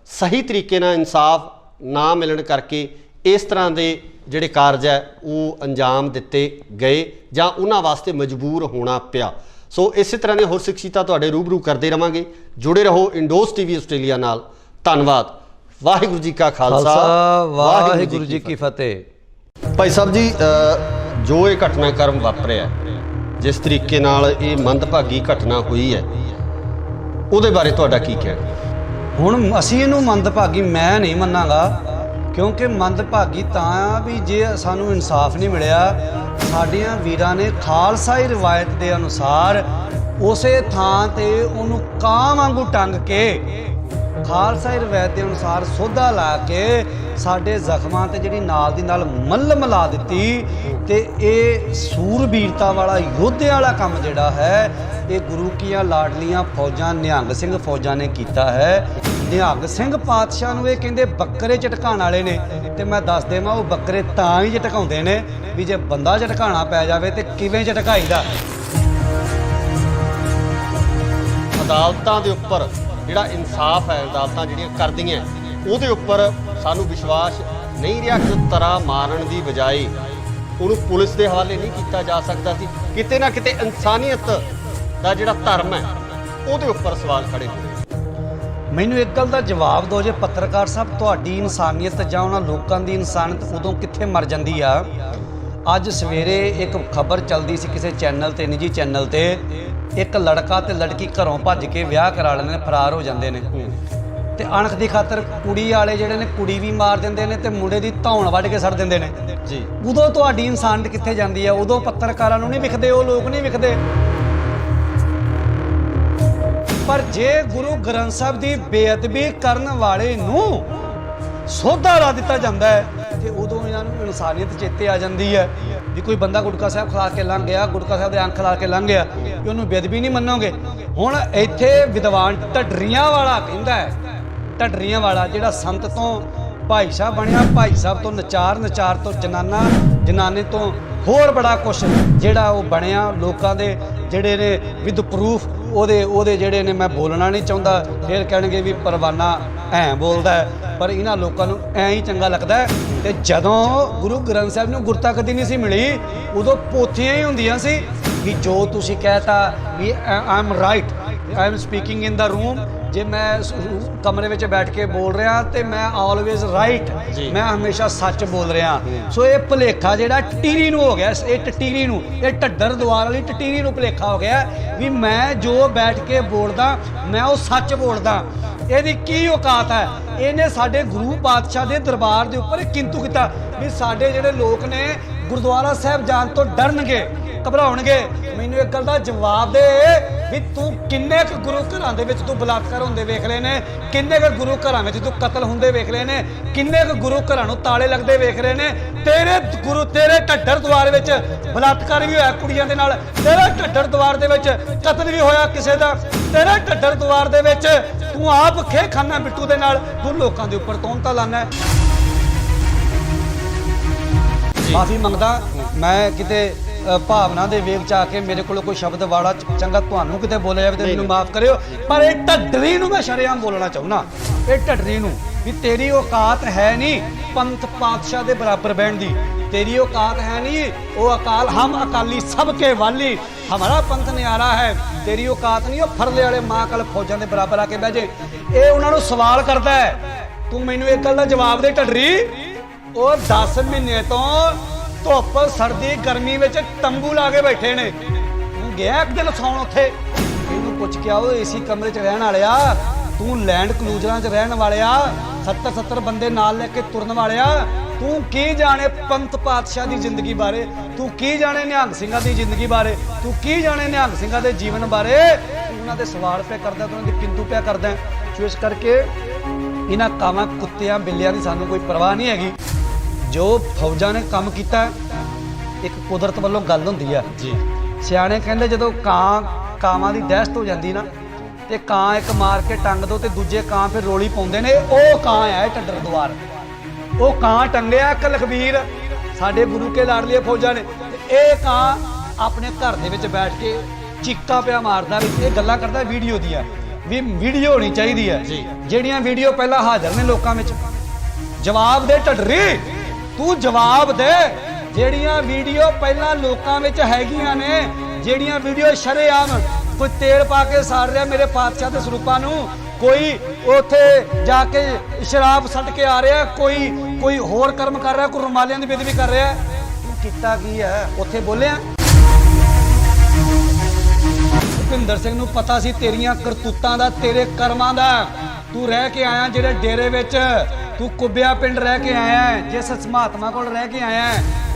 ਸਹੀ ਤਰੀਕੇ ਨਾਲ ਇਨਸਾਫ ਨਾ ਮਿਲਣ ਕਰਕੇ ਇਸ ਤਰ੍ਹਾਂ ਦੇ ਜਿਹੜੇ ਕਾਰਜ ਹੈ ਉਹ ਅੰਜਾਮ ਦਿੱਤੇ ਗਏ ਜਾਂ ਉਹਨਾਂ ਵਾਸਤੇ ਮਜਬੂਰ ਹੋਣਾ ਪਿਆ। ਸੋ ਇਸੇ ਤਰ੍ਹਾਂ ਦੇ ਹੋਰ ਸ਼ਖਸੀਅਤਾਂ ਤੁਹਾਡੇ ਰੂਬਰੂ ਕਰਦੇ ਰਵਾਂਗੇ। ਜੁੜੇ ਰਹੋ ਇੰਡੋਸ ਟੀਵੀ ਆਸਟ੍ਰੇਲੀਆ ਨਾਲ। ਧੰਨਵਾਦ। ਵਾਹਿਗੁਰੂ ਜੀ ਕਾ ਖਾਲਸਾ, ਵਾਹਿਗੁਰੂ ਜੀ ਕੀ ਫਤਿਹ। ਭਾਈ ਸਾਹਿਬ ਜੀ, ਜੋ ਇਹ ਘਟਨਾਕ੍ਰਮ ਵਾਪਰਿਆ, ਜਿਸ ਤਰੀਕੇ ਨਾਲ ਇਹ ਮੰਦਭਾਗੀ ਘਟਨਾ ਹੋਈ ਹੈ, ਉਹਦੇ ਬਾਰੇ ਤੁਹਾਡਾ ਕੀ ਕਹਿਣਾ? ਹੁਣ ਅਸੀਂ ਇਹਨੂੰ ਮੰਦਭਾਗੀ ਮੈਂ ਨਹੀਂ ਮੰਨਾਂਗਾ, ਕਿਉਂਕਿ ਮੰਦਭਾਗੀ ਤਾਂ ਆ ਵੀ ਜੇ ਸਾਨੂੰ ਇਨਸਾਫ ਨਹੀਂ ਮਿਲਿਆ। ਸਾਡੀਆਂ ਵੀਰਾਂ ਨੇ ਖਾਲਸਾਈ ਰਿਵਾਇਤ ਦੇ ਅਨੁਸਾਰ ਉਸੇ ਥਾਂ ਤੇ ਉਹਨੂੰ ਕਾਂ ਵਾਂਗੂ ਟੰਗ ਕੇ, ਖਾਲਸਾਈ ਰਿਵਾਇਤ ਦੇ ਅਨੁਸਾਰ ਸੋਧਾ ਲਾ ਕੇ ਸਾਡੇ ਜ਼ਖਮਾਂ ਤੇ ਜਿਹੜੀ ਨਾਲ ਦੀ ਨਾਲ ਮੱਲਮ ਲਾ ਦਿੱਤੀ। ਤੇ ਇਹ ਸੂਰਬੀਰਤਾ ਵਾਲਾ ਯੋਧਿਆਂ ਵਾਲਾ ਕੰਮ ਜਿਹੜਾ ਹੈ ਇਹ ਗੁਰੂ ਕੀਆਂ ਲਾਡਲੀਆਂ ਫੌਜਾਂ, ਨਿਹੰਗ ਸਿੰਘ ਫੌਜਾਂ ਨੇ ਕੀਤਾ ਹੈ। ਨਿਹੰਗ ਸਿੰਘ ਪਾਤਸ਼ਾਹ ਨੂੰ ਇਹ ਕਹਿੰਦੇ ਬੱਕਰੇ ਝਟਕਾਉਣ ਵਾਲੇ ਨੇ, ਤੇ ਮੈਂ ਦੱਸ ਦੇਵਾਂ ਉਹ ਬੱਕਰੇ ਤਾਂ ਹੀ ਝਟਕਾਉਂਦੇ ਨੇ ਵੀ ਜੇ ਬੰਦਾ ਝਟਕਾਉਣਾ ਪੈ ਜਾਵੇ ਤੇ ਕਿਵੇਂ ਝਟਕਾਈਦਾ। ਅਦਾਲਤਾਂ ਦੇ ਉੱਪਰ ਜਿਹੜਾ ਇਨਸਾਫ ਹੈ, ਅਦਾਲਤਾਂ ਜਿਹੜੀਆਂ ਕਰਦੀਆਂ ਉਹਦੇ ਉੱਪਰ ਸਾਨੂੰ ਵਿਸ਼ਵਾਸ ਨਹੀਂ ਰਿਹਾ ਕਿ ਤਰਾ ਮਾਰਨ ਦੀ ਬਜਾਏ ਉਹਨੂੰ ਪੁਲਿਸ ਦੇ ਹਵਾਲੇ ਨਹੀਂ ਕੀਤਾ ਜਾ ਸਕਦਾ ਸੀ। ਕਿਤੇ ਨਾ ਕਿਤੇ ਇਨਸਾਨੀਅਤ ਦਾ ਜਿਹੜਾ ਧਰਮ ਹੈ ਉਹਦੇ ਉੱਪਰ ਸਵਾਲ ਖੜੇ ਹੋਏ। ਮੈਨੂੰ ਇੱਕ ਗੱਲ ਦਾ ਜਵਾਬ ਦਿਓ, ਜੇ ਪੱਤਰਕਾਰ ਸਾਹਿਬ ਤੁਹਾਡੀ ਇਨਸਾਨੀਅਤ ਜਾਂ ਉਹਨਾਂ ਲੋਕਾਂ ਦੀ ਇਨਸਾਨੀਅਤ ਉਦੋਂ ਕਿੱਥੇ ਮਰ ਜਾਂਦੀ ਆ? ਅੱਜ ਸਵੇਰੇ ਇੱਕ ਖਬਰ ਚੱਲਦੀ ਸੀ ਕਿਸੇ ਚੈਨਲ ਤੇ, ਨਿੱਜੀ ਚੈਨਲ ਤੇ, ਇੱਕ ਲੜਕਾ ਤੇ ਲੜਕੀ ਘਰੋਂ ਭੱਜ ਕੇ ਵਿਆਹ ਕਰਾ ਲੈਂਦੇ ਨੇ, ਫਰਾਰ ਹੋ ਜਾਂਦੇ ਨੇ, ਤੇ ਅਣਖ ਦੀ ਖਾਤਰ ਕੁੜੀ ਵਾਲੇ ਜਿਹੜੇ ਨੇ ਕੁੜੀ ਵੀ ਮਾਰ ਦਿੰਦੇ ਨੇ ਤੇ ਮੁੰਡੇ ਦੀ ਧੌਣ ਵੱਢ ਕੇ ਸੜ ਦਿੰਦੇ ਨੇ ਜੀ। ਉਦੋਂ ਤੁਹਾਡੀ ਇਨਸਾਨੀਅਤ ਕਿੱਥੇ ਜਾਂਦੀ ਆ? ਉਦੋਂ ਪੱਤਰਕਾਰਾਂ ਨੂੰ ਨਹੀਂ ਵਿਖਦੇ, ਉਹ ਲੋਕ ਨਹੀਂ ਵਿਖਦੇ। ਪਰ ਜੇ ਗੁਰੂ ਗ੍ਰੰਥ ਸਾਹਿਬ ਦੀ ਬੇਅਦਬੀ ਕਰਨ ਵਾਲੇ ਨੂੰ ਸੋਧਾ ਲਾ ਦਿੱਤਾ ਜਾਂਦਾ ਹੈ ਤੇ ਉਦੋਂ ਇਹਨਾਂ ਨੂੰ ਇਨਸਾਨੀਅਤ ਚੇਤੇ ਆ ਜਾਂਦੀ ਹੈ ਵੀ ਕੋਈ ਬੰਦਾ ਗੁਟਕਾ ਸਾਹਿਬ ਖਿਲਾ ਕੇ ਲੰਘ ਗਿਆ, ਗੁਟਕਾ ਸਾਹਿਬ ਦੇ ਅੰਖ ਖਿਲਾ ਕੇ ਲੰਘ ਗਿਆ, ਵੀ ਉਹਨੂੰ ਬੇਅਦਬੀ ਨਹੀਂ ਮੰਨੋਗੇ। ਹੁਣ ਇੱਥੇ ਵਿਦਵਾਨ ਢੱਡਰੀਆਂ ਵਾਲਾ ਕਹਿੰਦਾ ਹੈ, ਢੱਡਰੀਆਂ ਵਾਲਾ ਜਿਹੜਾ ਸੰਤ ਤੋਂ ਭਾਈ ਸਾਹਿਬ ਬਣਿਆ, ਭਾਈ ਸਾਹਿਬ ਤੋਂ ਨਚਾਰ, ਨਚਾਰ ਤੋਂ ਜਨਾਨਾ, ਜਨਾਨੇ ਤੋਂ ਹੋਰ ਬੜਾ ਕੁਛ ਜਿਹੜਾ ਉਹ ਬਣਿਆ। ਲੋਕਾਂ ਦੇ ਜਿਹੜੇ ਨੇ ਵਿਦ ਪ੍ਰੂਫ ਉਹਦੇ ਜਿਹੜੇ ਨੇ, ਮੈਂ ਬੋਲਣਾ ਨਹੀਂ ਚਾਹੁੰਦਾ, ਫਿਰ ਕਹਿਣਗੇ ਵੀ ਪਰਵਾਨਾ ਐਂ ਬੋਲਦਾ ਹੈ, ਪਰ ਇਹਨਾਂ ਲੋਕਾਂ ਨੂੰ ਐਂ ਹੀ ਚੰਗਾ ਲੱਗਦਾ ਹੈ। ਤੇ ਜਦੋਂ ਗੁਰੂ ਗ੍ਰੰਥ ਸਾਹਿਬ ਨੂੰ ਗੁਰਤਾ ਕਦੀ ਨਹੀਂ ਸੀ ਮਿਲੀ, ਉਦੋਂ ਪੋਥੀਆਂ ਹੀ ਹੁੰਦੀਆਂ ਸੀ ਵੀ ਜੋ ਤੁਸੀਂ ਕਹਿਤਾ ਵੀ I am right, I am speaking in the room. ਜੇ ਮੈਂ ਕਮਰੇ ਵਿੱਚ ਬੈਠ ਕੇ ਬੋਲ ਰਿਹਾ ਤੇ ਮੈਂ ਆਲਵੇਜ਼ ਰਾਈਟ, ਮੈਂ ਹਮੇਸ਼ਾ ਸੱਚ ਬੋਲ ਰਿਹਾ। ਸੋ ਇਹ ਭੁਲੇਖਾ ਜਿਹੜਾ ਟਟੀਰੀ ਨੂੰ ਹੋ ਗਿਆ, ਇਹ ਟਟੀਰੀ ਨੂੰ, ਇਹ ਢੱਡਰ ਦੁਆਰ ਵਾਲੀ ਟਟੀਰੀ ਨੂੰ ਭੁਲੇਖਾ ਹੋ ਗਿਆ ਵੀ ਮੈਂ ਜੋ ਬੈਠ ਕੇ ਬੋਲਦਾ ਮੈਂ ਉਹ ਸੱਚ ਬੋਲਦਾ। ਇਹਦੀ ਕੀ ਔਕਾਤ ਹੈ? ਇਹਨੇ ਸਾਡੇ ਗੁਰੂ ਪਾਤਸ਼ਾਹ ਦੇ ਦਰਬਾਰ ਦੇ ਉੱਪਰ ਕਿੰਤੂ ਕੀਤਾ ਵੀ ਸਾਡੇ ਜਿਹੜੇ ਲੋਕ ਨੇ ਗੁਰਦੁਆਰਾ ਸਾਹਿਬ ਜਾਣ ਤੋਂ ਡਰਨਗੇ, ਘਬਰਾਉਣਗੇ। ਮੈਨੂੰ ਇੱਕ ਗੱਲ ਦਾ ਜਵਾਬ ਦੇ ਵੀ ਤੂੰ ਕਿੰਨੇ ਕੁ ਗੁਰੂ ਘਰਾਂ ਦੇ ਵਿੱਚ ਤੂੰ ਬਲਾਤਕਾਰ ਹੁੰਦੇ ਵੇਖ ਲਏ ਨੇ, ਕਿੰਨੇ ਕੁ ਗੁਰੂ ਘਰਾਂ ਵਿੱਚ ਤੂੰ ਕਤਲ ਹੁੰਦੇ ਵੇਖ ਲਏ ਨੇ, ਕਿੰਨੇ ਕੁ ਗੁਰੂ ਘਰਾਂ ਨੂੰ ਤਾਲੇ ਲੱਗਦੇ ਵੇਖ ਰਹੇ ਨੇ। ਤੇਰੇ ਢੱਡਰ ਦੁਆਰ ਵਿੱਚ ਬਲਾਤਕਾਰ ਵੀ ਹੋਇਆ ਕੁੜੀਆਂ ਦੇ ਨਾਲ, ਤੇਰੇ ਢੱਡਰ ਦੁਆਰ ਦੇ ਵਿੱਚ ਕਤਲ ਵੀ ਹੋਇਆ ਕਿਸੇ ਦਾ, ਤੇਰੇ ਢੱਡਰ ਦੁਆਰ ਦੇ ਵਿੱਚ ਤੂੰ ਆਪ ਖੇ ਖਾਨਾ ਬਿੱਟੂ ਦੇ ਨਾਲ ਤੂੰ ਲੋਕਾਂ ਦੇ ਉੱਪਰ ਤੌਹਮਤਾਂ ਲਾਨਾ। ਮਾਫੀ ਮੰਗਦਾ, ਮੈਂ ਕਿਤੇ ਭਾਵਨਾ ਦੇ ਵੇਗ ਚ ਆ ਕੇ ਮੇਰੇ ਕੋਲ ਕੋਈ ਸ਼ਬਦ ਵਾੜਾ ਚੰਗਾ ਤੁਹਾਨੂੰ ਕਿਤੇ ਬੋਲਿਆ ਜਾਵੇ ਤੇ ਮੈਨੂੰ ਮਾਫ ਕਰਿਓ, ਪਰ ਇਹ ਢੱਡਰੀ ਨੂੰ ਮੈਂ ਸ਼ਰੇਆਮ ਬੋਲਣਾ ਚਾਹੁੰਦਾ, ਇਹ ਢੱਡਰੀ ਨੂੰ ਵੀ ਤੇਰੀ ਔਕਾਤ ਹੈ ਨਹੀਂ ਪੰਥ ਪਾਤਸ਼ਾਹ ਦੇ ਬਰਾਬਰ ਬਹਿਣ ਦੀ, तेरी औकात है नहीं वो अकाल, हम अकाली सबके वाली, हमारा पंथ न्यारा है, तेरी औकात नहीं वो फरले वाले मां कल फौजां दे बराबर आके बह जे। ये उन्होंने सवाल करता है, तू मैनू एक गल दा जवाब दे ढडरी, वो 10 महीने तो धुप सर्दी गर्मी में तंबू ला के बैठे ने, तू गया एक दिन सौण उत्थे, इनू पुछ के आओ एसी कमरे च रहण वालिया, ਤੂੰ ਲੈਂਡ ਕਲੂਜਰਾਂ 'ਚ ਰਹਿਣ ਵਾਲਿਆ 70 ਬੰਦੇ ਨਾਲ ਲੈ ਕੇ ਤੁਰਨ ਵਾਲਿਆ ਤੂੰ ਕੀ ਜਾਣੇ ਪੰਥ ਪਾਤਸ਼ਾਹ ਦੀ ਜ਼ਿੰਦਗੀ ਬਾਰੇ ਤੂੰ ਕੀ ਜਾਣੇ ਨਿਹੰਗ ਸਿੰਘਾਂ ਦੀ ਜ਼ਿੰਦਗੀ ਬਾਰੇ ਤੂੰ ਕੀ ਜਾਣੇ ਨਿਹੰਗ ਸਿੰਘਾਂ ਦੇ ਜੀਵਨ ਬਾਰੇ ਤੂੰ ਉਹਨਾਂ ਦੇ ਸਵਾਲ ਪਿਆ ਕਰਦਾ ਤੂੰ ਉਹਨਾਂ ਦੀ ਕਿੰਤੂ ਪਿਆ ਕਰਦਾ ਸੋ ਇਸ ਕਰਕੇ ਇਹਨਾਂ ਕਾਵਾਂ ਕੁੱਤਿਆਂ ਬਿੱਲਿਆਂ ਦੀ ਸਾਨੂੰ ਕੋਈ ਪਰਵਾਹ ਨਹੀਂ ਹੈਗੀ ਜੋ ਫੌਜਾਂ ਨੇ ਕੰਮ ਕੀਤਾ ਇੱਕ ਕੁਦਰਤ ਵੱਲੋਂ ਗੱਲ ਹੁੰਦੀ ਆ ਜੀ ਸਿਆਣੇ ਕਹਿੰਦੇ ਜਦੋਂ ਕਾਵਾਂ ਦੀ ਦਹਿਸ਼ਤ ਹੋ ਜਾਂਦੀ ਨਾ ਤੇ ਕਾਂ ਇੱਕ ਮਾਰ ਕੇ ਟੰਗ ਦੋ ਤੇ ਦੂਜੇ ਕਾਂ ਫਿਰ ਰੋਲੀ ਪਾਉਂਦੇ ਨੇ ਉਹ ਕਾਂ ਹੈ ਢੱਡਰ ਦੁਆਰ ਉਹ ਕਾਂ ਟੰਗਿਆ ਇੱਕ ਲਖਬੀਰ ਸਾਡੇ ਗੁਰੂ ਕੇ ਲਾਡਲੀਏ ਫੌਜਾਂ ਨੇ ਤੇ ਇਹ ਕਾਂ ਆਪਣੇ ਘਰ ਦੇ ਵਿੱਚ ਬੈਠ ਕੇ ਚੀਕਾਂ ਪਿਆ ਮਾਰਦਾ ਵੀ ਇਹ ਗੱਲਾਂ ਕਰਦਾ ਵੀਡੀਓ ਦੀਆਂ ਵੀ ਵੀਡੀਓ ਹੋਣੀ ਚਾਹੀਦੀ ਹੈ ਜਿਹੜੀਆਂ ਵੀਡੀਓ ਪਹਿਲਾਂ ਹਾਜ਼ਰ ਨੇ ਲੋਕਾਂ ਵਿੱਚ ਜਵਾਬ ਦੇ ਢੱਡਰੀ ਤੂੰ ਜਵਾਬ ਦੇ ਜਿਹੜੀਆਂ ਵੀਡੀਓ ਪਹਿਲਾਂ ਲੋਕਾਂ ਵਿੱਚ ਹੈਗੀਆਂ ਨੇ ਜਿਹੜੀਆਂ ਵੀਡੀਓ ਸ਼ਰੇਆਮ ਕੋਈ ਤੇਲ ਪਾ ਕੇ ਸਾੜ ਰਿਹਾ ਮੇਰੇ ਪਾਤਸ਼ਾਹ ਦੇ ਸਰੂਪਾਂ ਨੂੰ ਕੋਈ ਉੱਥੇ ਜਾ ਕੇ ਸ਼ਰਾਬ ਸੱਟ ਕੇ ਆ ਰਿਹਾ ਕੋਈ ਹੋਰ ਕਰਮ ਕਰ ਰਿਹਾ ਕੋਈ ਰੁਮਾਲਿਆਂ ਦੀ ਬੇਦਬੀ ਕਰ ਰਿਹਾ ਤੂੰ ਕੀਤਾ ਕੀ ਹੈ ਉੱਥੇ ਬੋਲਿਆ ਭੁਪਿੰਦਰ ਸਿੰਘ ਨੂੰ ਪਤਾ ਸੀ ਤੇਰੀਆਂ ਕਰਤੂਤਾਂ ਦਾ ਤੇਰੇ ਕਰਮਾਂ ਦਾ ਤੂੰ ਰਹਿ ਕੇ ਆਇਆ ਜਿਹੜੇ ਡੇਰੇ ਵਿੱਚ ਤੂੰ ਕੁੱਬਿਆ ਪਿੰਡ ਰਹਿ ਕੇ ਆਇਆ ਜਿਸ ਮਹਾਤਮਾ ਕੋਲ ਰਹਿ ਕੇ ਆਇਆ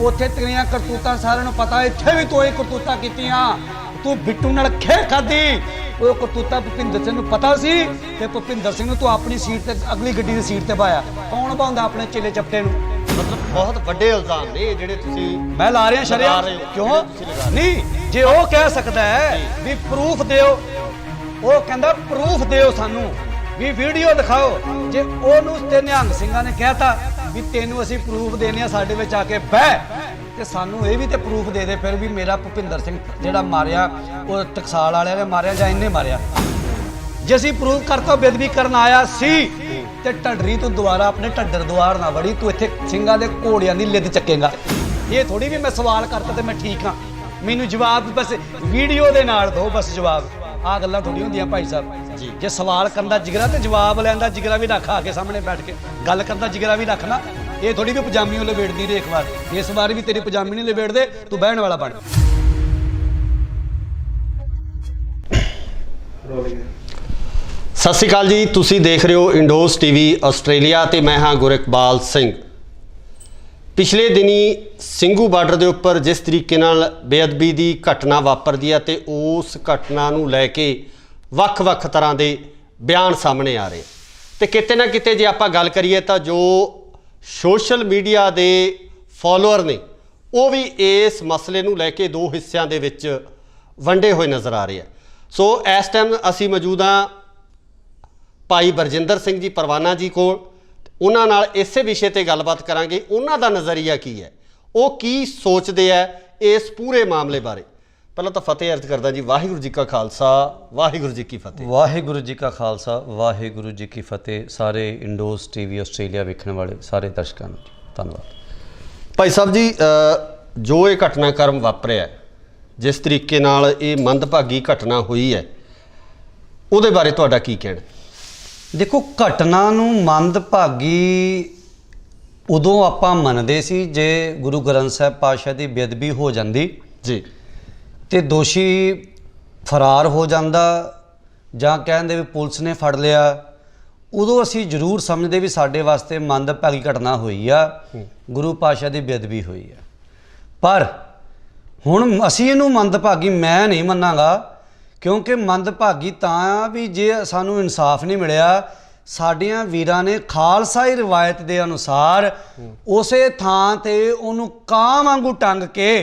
ਉੱਥੇ ਤੇਰੀਆਂ ਕਰਤੂਤਾਂ ਸਾਰਿਆਂ ਨੂੰ ਪਤਾ ਇੱਥੇ ਵੀ ਤੂੰ ਇਹ ਕਰਤੂਤਾਂ ਕੀਤੀਆਂ ਤੂੰ ਬਿੱਟੂ ਨਾਲ ਖੇ ਖਾਦੀ ਉਹ ਕਰਤੂਤਾਂ ਭੁਪਿੰਦਰ ਸਿੰਘ ਨੂੰ ਪਤਾ ਸੀ ਤੇ ਭੁਪਿੰਦਰ ਸਿੰਘ ਨੂੰ ਤੂੰ ਆਪਣੀ ਸੀਟ ਤੇ ਅਗਲੀ ਗੱਡੀ ਦੀ ਸੀਟ ਤੇ ਪਾਇਆ ਕੌਣ ਪਾਉਂਦਾ ਆਪਣੇ ਚੇਲੇ ਚਪਟੇ ਨੂੰ ਮਤਲਬ ਬਹੁਤ ਵੱਡੇ ਇਲਜ਼ਾਮ ਨੇ ਜਿਹੜੇ ਤੁਸੀਂ ਮੈਂ ਲਾ ਰਿਹਾ ਸ਼ਰਿਆ ਕਿਉਂ ਨਹੀਂ ਜੇ ਉਹ ਕਹਿ ਸਕਦਾ ਹੈ ਵੀ ਪ੍ਰੂਫ ਦਿਓ ਉਹ ਕਹਿੰਦਾ ਪ੍ਰੂਫ ਦਿਓ ਸਾਨੂੰ ਵੀ ਵੀਡੀਓ ਦਿਖਾਓ ਜੇ ਉਹਨੂੰ ਤੇ ਨਿਹੰਗ ਸਿੰਘਾਂ ਨੇ ਕਹਿਤਾ ਵੀ ਤੈਨੂੰ ਅਸੀਂ ਪ੍ਰੂਫ ਦੇਣੇ ਆ ਸਾਡੇ ਵਿੱਚ ਆ ਕੇ ਬਹਿ ਤੇ ਸਾਨੂੰ ਇਹ ਵੀ ਤੇ ਪ੍ਰੂਫ ਦੇ ਦੇ ਫਿਰ ਵੀ ਮੇਰਾ ਭੁਪਿੰਦਰ ਸਿੰਘ ਜਿਹੜਾ ਮਾਰਿਆ ਉਹ ਟਕਸਾਲ ਵਾਲਿਆਂ ਨੇ ਮਾਰਿਆ ਜਾਂ ਇਹਨੇ ਮਾਰਿਆ ਜੇ ਅਸੀਂ ਪ੍ਰੂਫ ਕਰਤਾ ਬੇਦਬੀ ਕਰਨ ਆਇਆ ਸੀ ਤੇ ਢੱਡਰੀ ਤੂੰ ਦੁਬਾਰਾ ਆਪਣੇ ਢੱਡਰ ਦੁਆਰ ਨਾ ਵੜੀ ਤੂੰ ਇੱਥੇ ਸਿੰਘਾਂ ਦੇ ਘੋੜਿਆਂ ਦੀ ਲਿੱਦ ਚੱਕੇਗਾ ਇਹ ਥੋੜੀ ਵੀ ਮੈਂ ਸਵਾਲ ਕਰਤਾ ਤੇ ਮੈਂ ਠੀਕ ਹਾਂ ਮੈਨੂੰ ਜਵਾਬ ਬਸ ਵੀਡੀਓ ਦੇ ਨਾਲ ਦਿਓ ਬਸ ਜਵਾਬ ਆਹ ਗੱਲਾਂ ਥੋੜੀ ਹੁੰਦੀਆਂ ਭਾਈ ਸਾਹਿਬ ਜੇ ਸਵਾਲ ਕਰਨ ਦਾ ਜਿਗਰਾ ਤੇ ਜਵਾਬ ਲੈਣ ਦਾ ਜਿਗਰਾ ਵੀ ਰੱਖ ਆ ਕੇ ਸਾਹਮਣੇ ਬੈਠ ਕੇ ਗੱਲ ਕਰਨ ਦਾ ਜਿਗਰਾ ਵੀ ਰੱਖਣਾ ਇਹ ਥੋੜੀ ਵੀ ਪਜਾਮੀ ਉਹ ਲਵੇੜਦੀ ਰਹੇ ਇੱਕ ਵਾਰ ਇਸ ਵਾਰ ਵੀ ਤੇਰੀ ਪਜਾਮੀ ਨਹੀਂ ਲਵੇੜਦੇ ਤੂੰ ਬਹਿਣ ਵਾਲਾ ਬਣ ਸਤਿ ਸ਼੍ਰੀ ਅਕਾਲ ਜੀ ਤੁਸੀਂ ਦੇਖ ਰਹੇ ਹੋ ਇੰਡੋਸ ਟੀਵੀ ਆਸਟ੍ਰੇਲੀਆ ਤੇ ਮੈਂ ਹਾਂ ਗੁਰਿਕਬਾਲ ਸਿੰਘ ਪਿਛਲੇ ਦਿਨੀ ਸਿੰਘੂ ਬਾਰਡਰ ਦੇ ਉੱਪਰ ਜਿਸ ਤਰੀਕੇ ਨਾਲ ਬੇਅਦਬੀ ਦੀ ਘਟਨਾ ਵਾਪਰਦੀ ਹੈ ਤੇ ਉਸ ਘਟਨਾ ਨੂੰ ਲੈ ਕੇ ਵੱਖ-ਵੱਖ ਤਰ੍ਹਾਂ ਦੇ ਬਿਆਨ ਸਾਹਮਣੇ ਆ ਰਹੇ ਤੇ ਕਿਤੇ ਨਾ ਕਿਤੇ ਜੇ ਆਪਾਂ ਗੱਲ ਕਰੀਏ ਤਾਂ ਜੋ ਸੋਸ਼ਲ ਮੀਡੀਆ ਦੇ ਫਾਲੋਅਰ ਨੇ ਉਹ ਵੀ ਇਸ ਮਸਲੇ ਨੂੰ ਲੈ ਕੇ ਦੋ ਹਿੱਸਿਆਂ ਦੇ ਵਿੱਚ ਵੰਡੇ ਹੋਏ ਨਜ਼ਰ ਆ ਰਹੇ ਆ ਸੋ ਇਸ ਟਾਈਮ ਅਸੀਂ ਮੌਜੂਦ ਹਾਂ ਭਾਈ ਬਰਜਿੰਦਰ ਸਿੰਘ ਜੀ ਪਰਵਾਨਾ ਜੀ ਕੋਲ ਉਹਨਾਂ ਨਾਲ ਇਸੇ ਵਿਸ਼ੇ ਤੇ ਗੱਲਬਾਤ ਕਰਾਂਗੇ ਉਹਨਾਂ ਦਾ ਨਜ਼ਰੀਆ ਕੀ ਹੈ ਉਹ ਕੀ ਸੋਚਦੇ ਆ ਇਸ ਪੂਰੇ ਮਾਮਲੇ ਬਾਰੇ ਪਹਿਲਾਂ ਤਾਂ ਫਤਿਹ ਅਰਜ਼ ਕਰਦਾ ਜੀ ਵਾਹਿਗੁਰੂ ਜੀ ਕਾ ਖਾਲਸਾ ਵਾਹਿਗੁਰੂ ਜੀ ਕੀ ਫਤਿਹ ਵਾਹਿਗੁਰੂ ਜੀ ਕਾ ਖਾਲਸਾ ਵਾਹਿਗੁਰੂ ਜੀ ਕੀ ਫਤਿਹ ਸਾਰੇ ਇੰਡੋਸ ਟੀਵੀ ਆਸਟ੍ਰੇਲੀਆ ਵੇਖਣ ਵਾਲੇ ਸਾਰੇ ਦਰਸ਼ਕਾਂ ਨੂੰ ਧੰਨਵਾਦ ਭਾਈ ਸਾਹਿਬ ਜੀ ਜੋ ਇਹ ਘਟਨਾਕ੍ਰਮ ਵਾਪਰਿਆ ਜਿਸ ਤਰੀਕੇ ਨਾਲ ਇਹ ਮੰਦਭਾਗੀ ਘਟਨਾ ਹੋਈ ਹੈ ਉਹਦੇ ਬਾਰੇ ਤੁਹਾਡਾ ਕੀ ਕਹਿਣਾ ਦੇਖੋ ਘਟਨਾ ਨੂੰ ਮੰਦਭਾਗੀ ਉਦੋਂ ਆਪਾਂ ਮੰਨਦੇ ਸੀ ਜੇ ਗੁਰੂ ਗ੍ਰੰਥ ਸਾਹਿਬ ਪਾਤਸ਼ਾਹ ਦੀ ਬੇਅਦਬੀ ਹੋ ਜਾਂਦੀ ਜੀ ਤੇ ਦੋਸ਼ੀ ਫਰਾਰ ਹੋ ਜਾਂਦਾ ਜਾਂ ਕਹਿੰਦੇ ਵੀ ਪੁਲਿਸ ਨੇ ਫੜ ਲਿਆ ਉਦੋਂ ਅਸੀਂ ਜ਼ਰੂਰ ਸਮਝਦੇ ਵੀ ਸਾਡੇ ਵਾਸਤੇ ਮੰਦਭਾਗੀ ਘਟਨਾ ਹੋਈ ਆ ਗੁਰੂ ਪਾਤਸ਼ਾਹ ਦੀ ਬੇਅਦਬੀ ਹੋਈ ਆ ਪਰ ਹੁਣ ਅਸੀਂ ਇਹਨੂੰ ਮੰਦਭਾਗੀ ਮੈਂ ਨਹੀਂ ਮੰਨਾਂਗਾ ਕਿਉਂਕਿ ਮੰਦਭਾਗੀ ਤਾਂ ਵੀ ਜੇ ਸਾਨੂੰ ਇਨਸਾਫ ਨਹੀਂ ਮਿਲਿਆ ਸਾਡੀਆਂ ਵੀਰਾਂ ਨੇ ਖਾਲਸਾਈ ਰਿਵਾਇਤ ਦੇ ਅਨੁਸਾਰ ਉਸੇ ਥਾਂ ਤੇ ਉਹਨੂੰ ਕਾਂ ਵਾਂਗੂ ਟੰਗ ਕੇ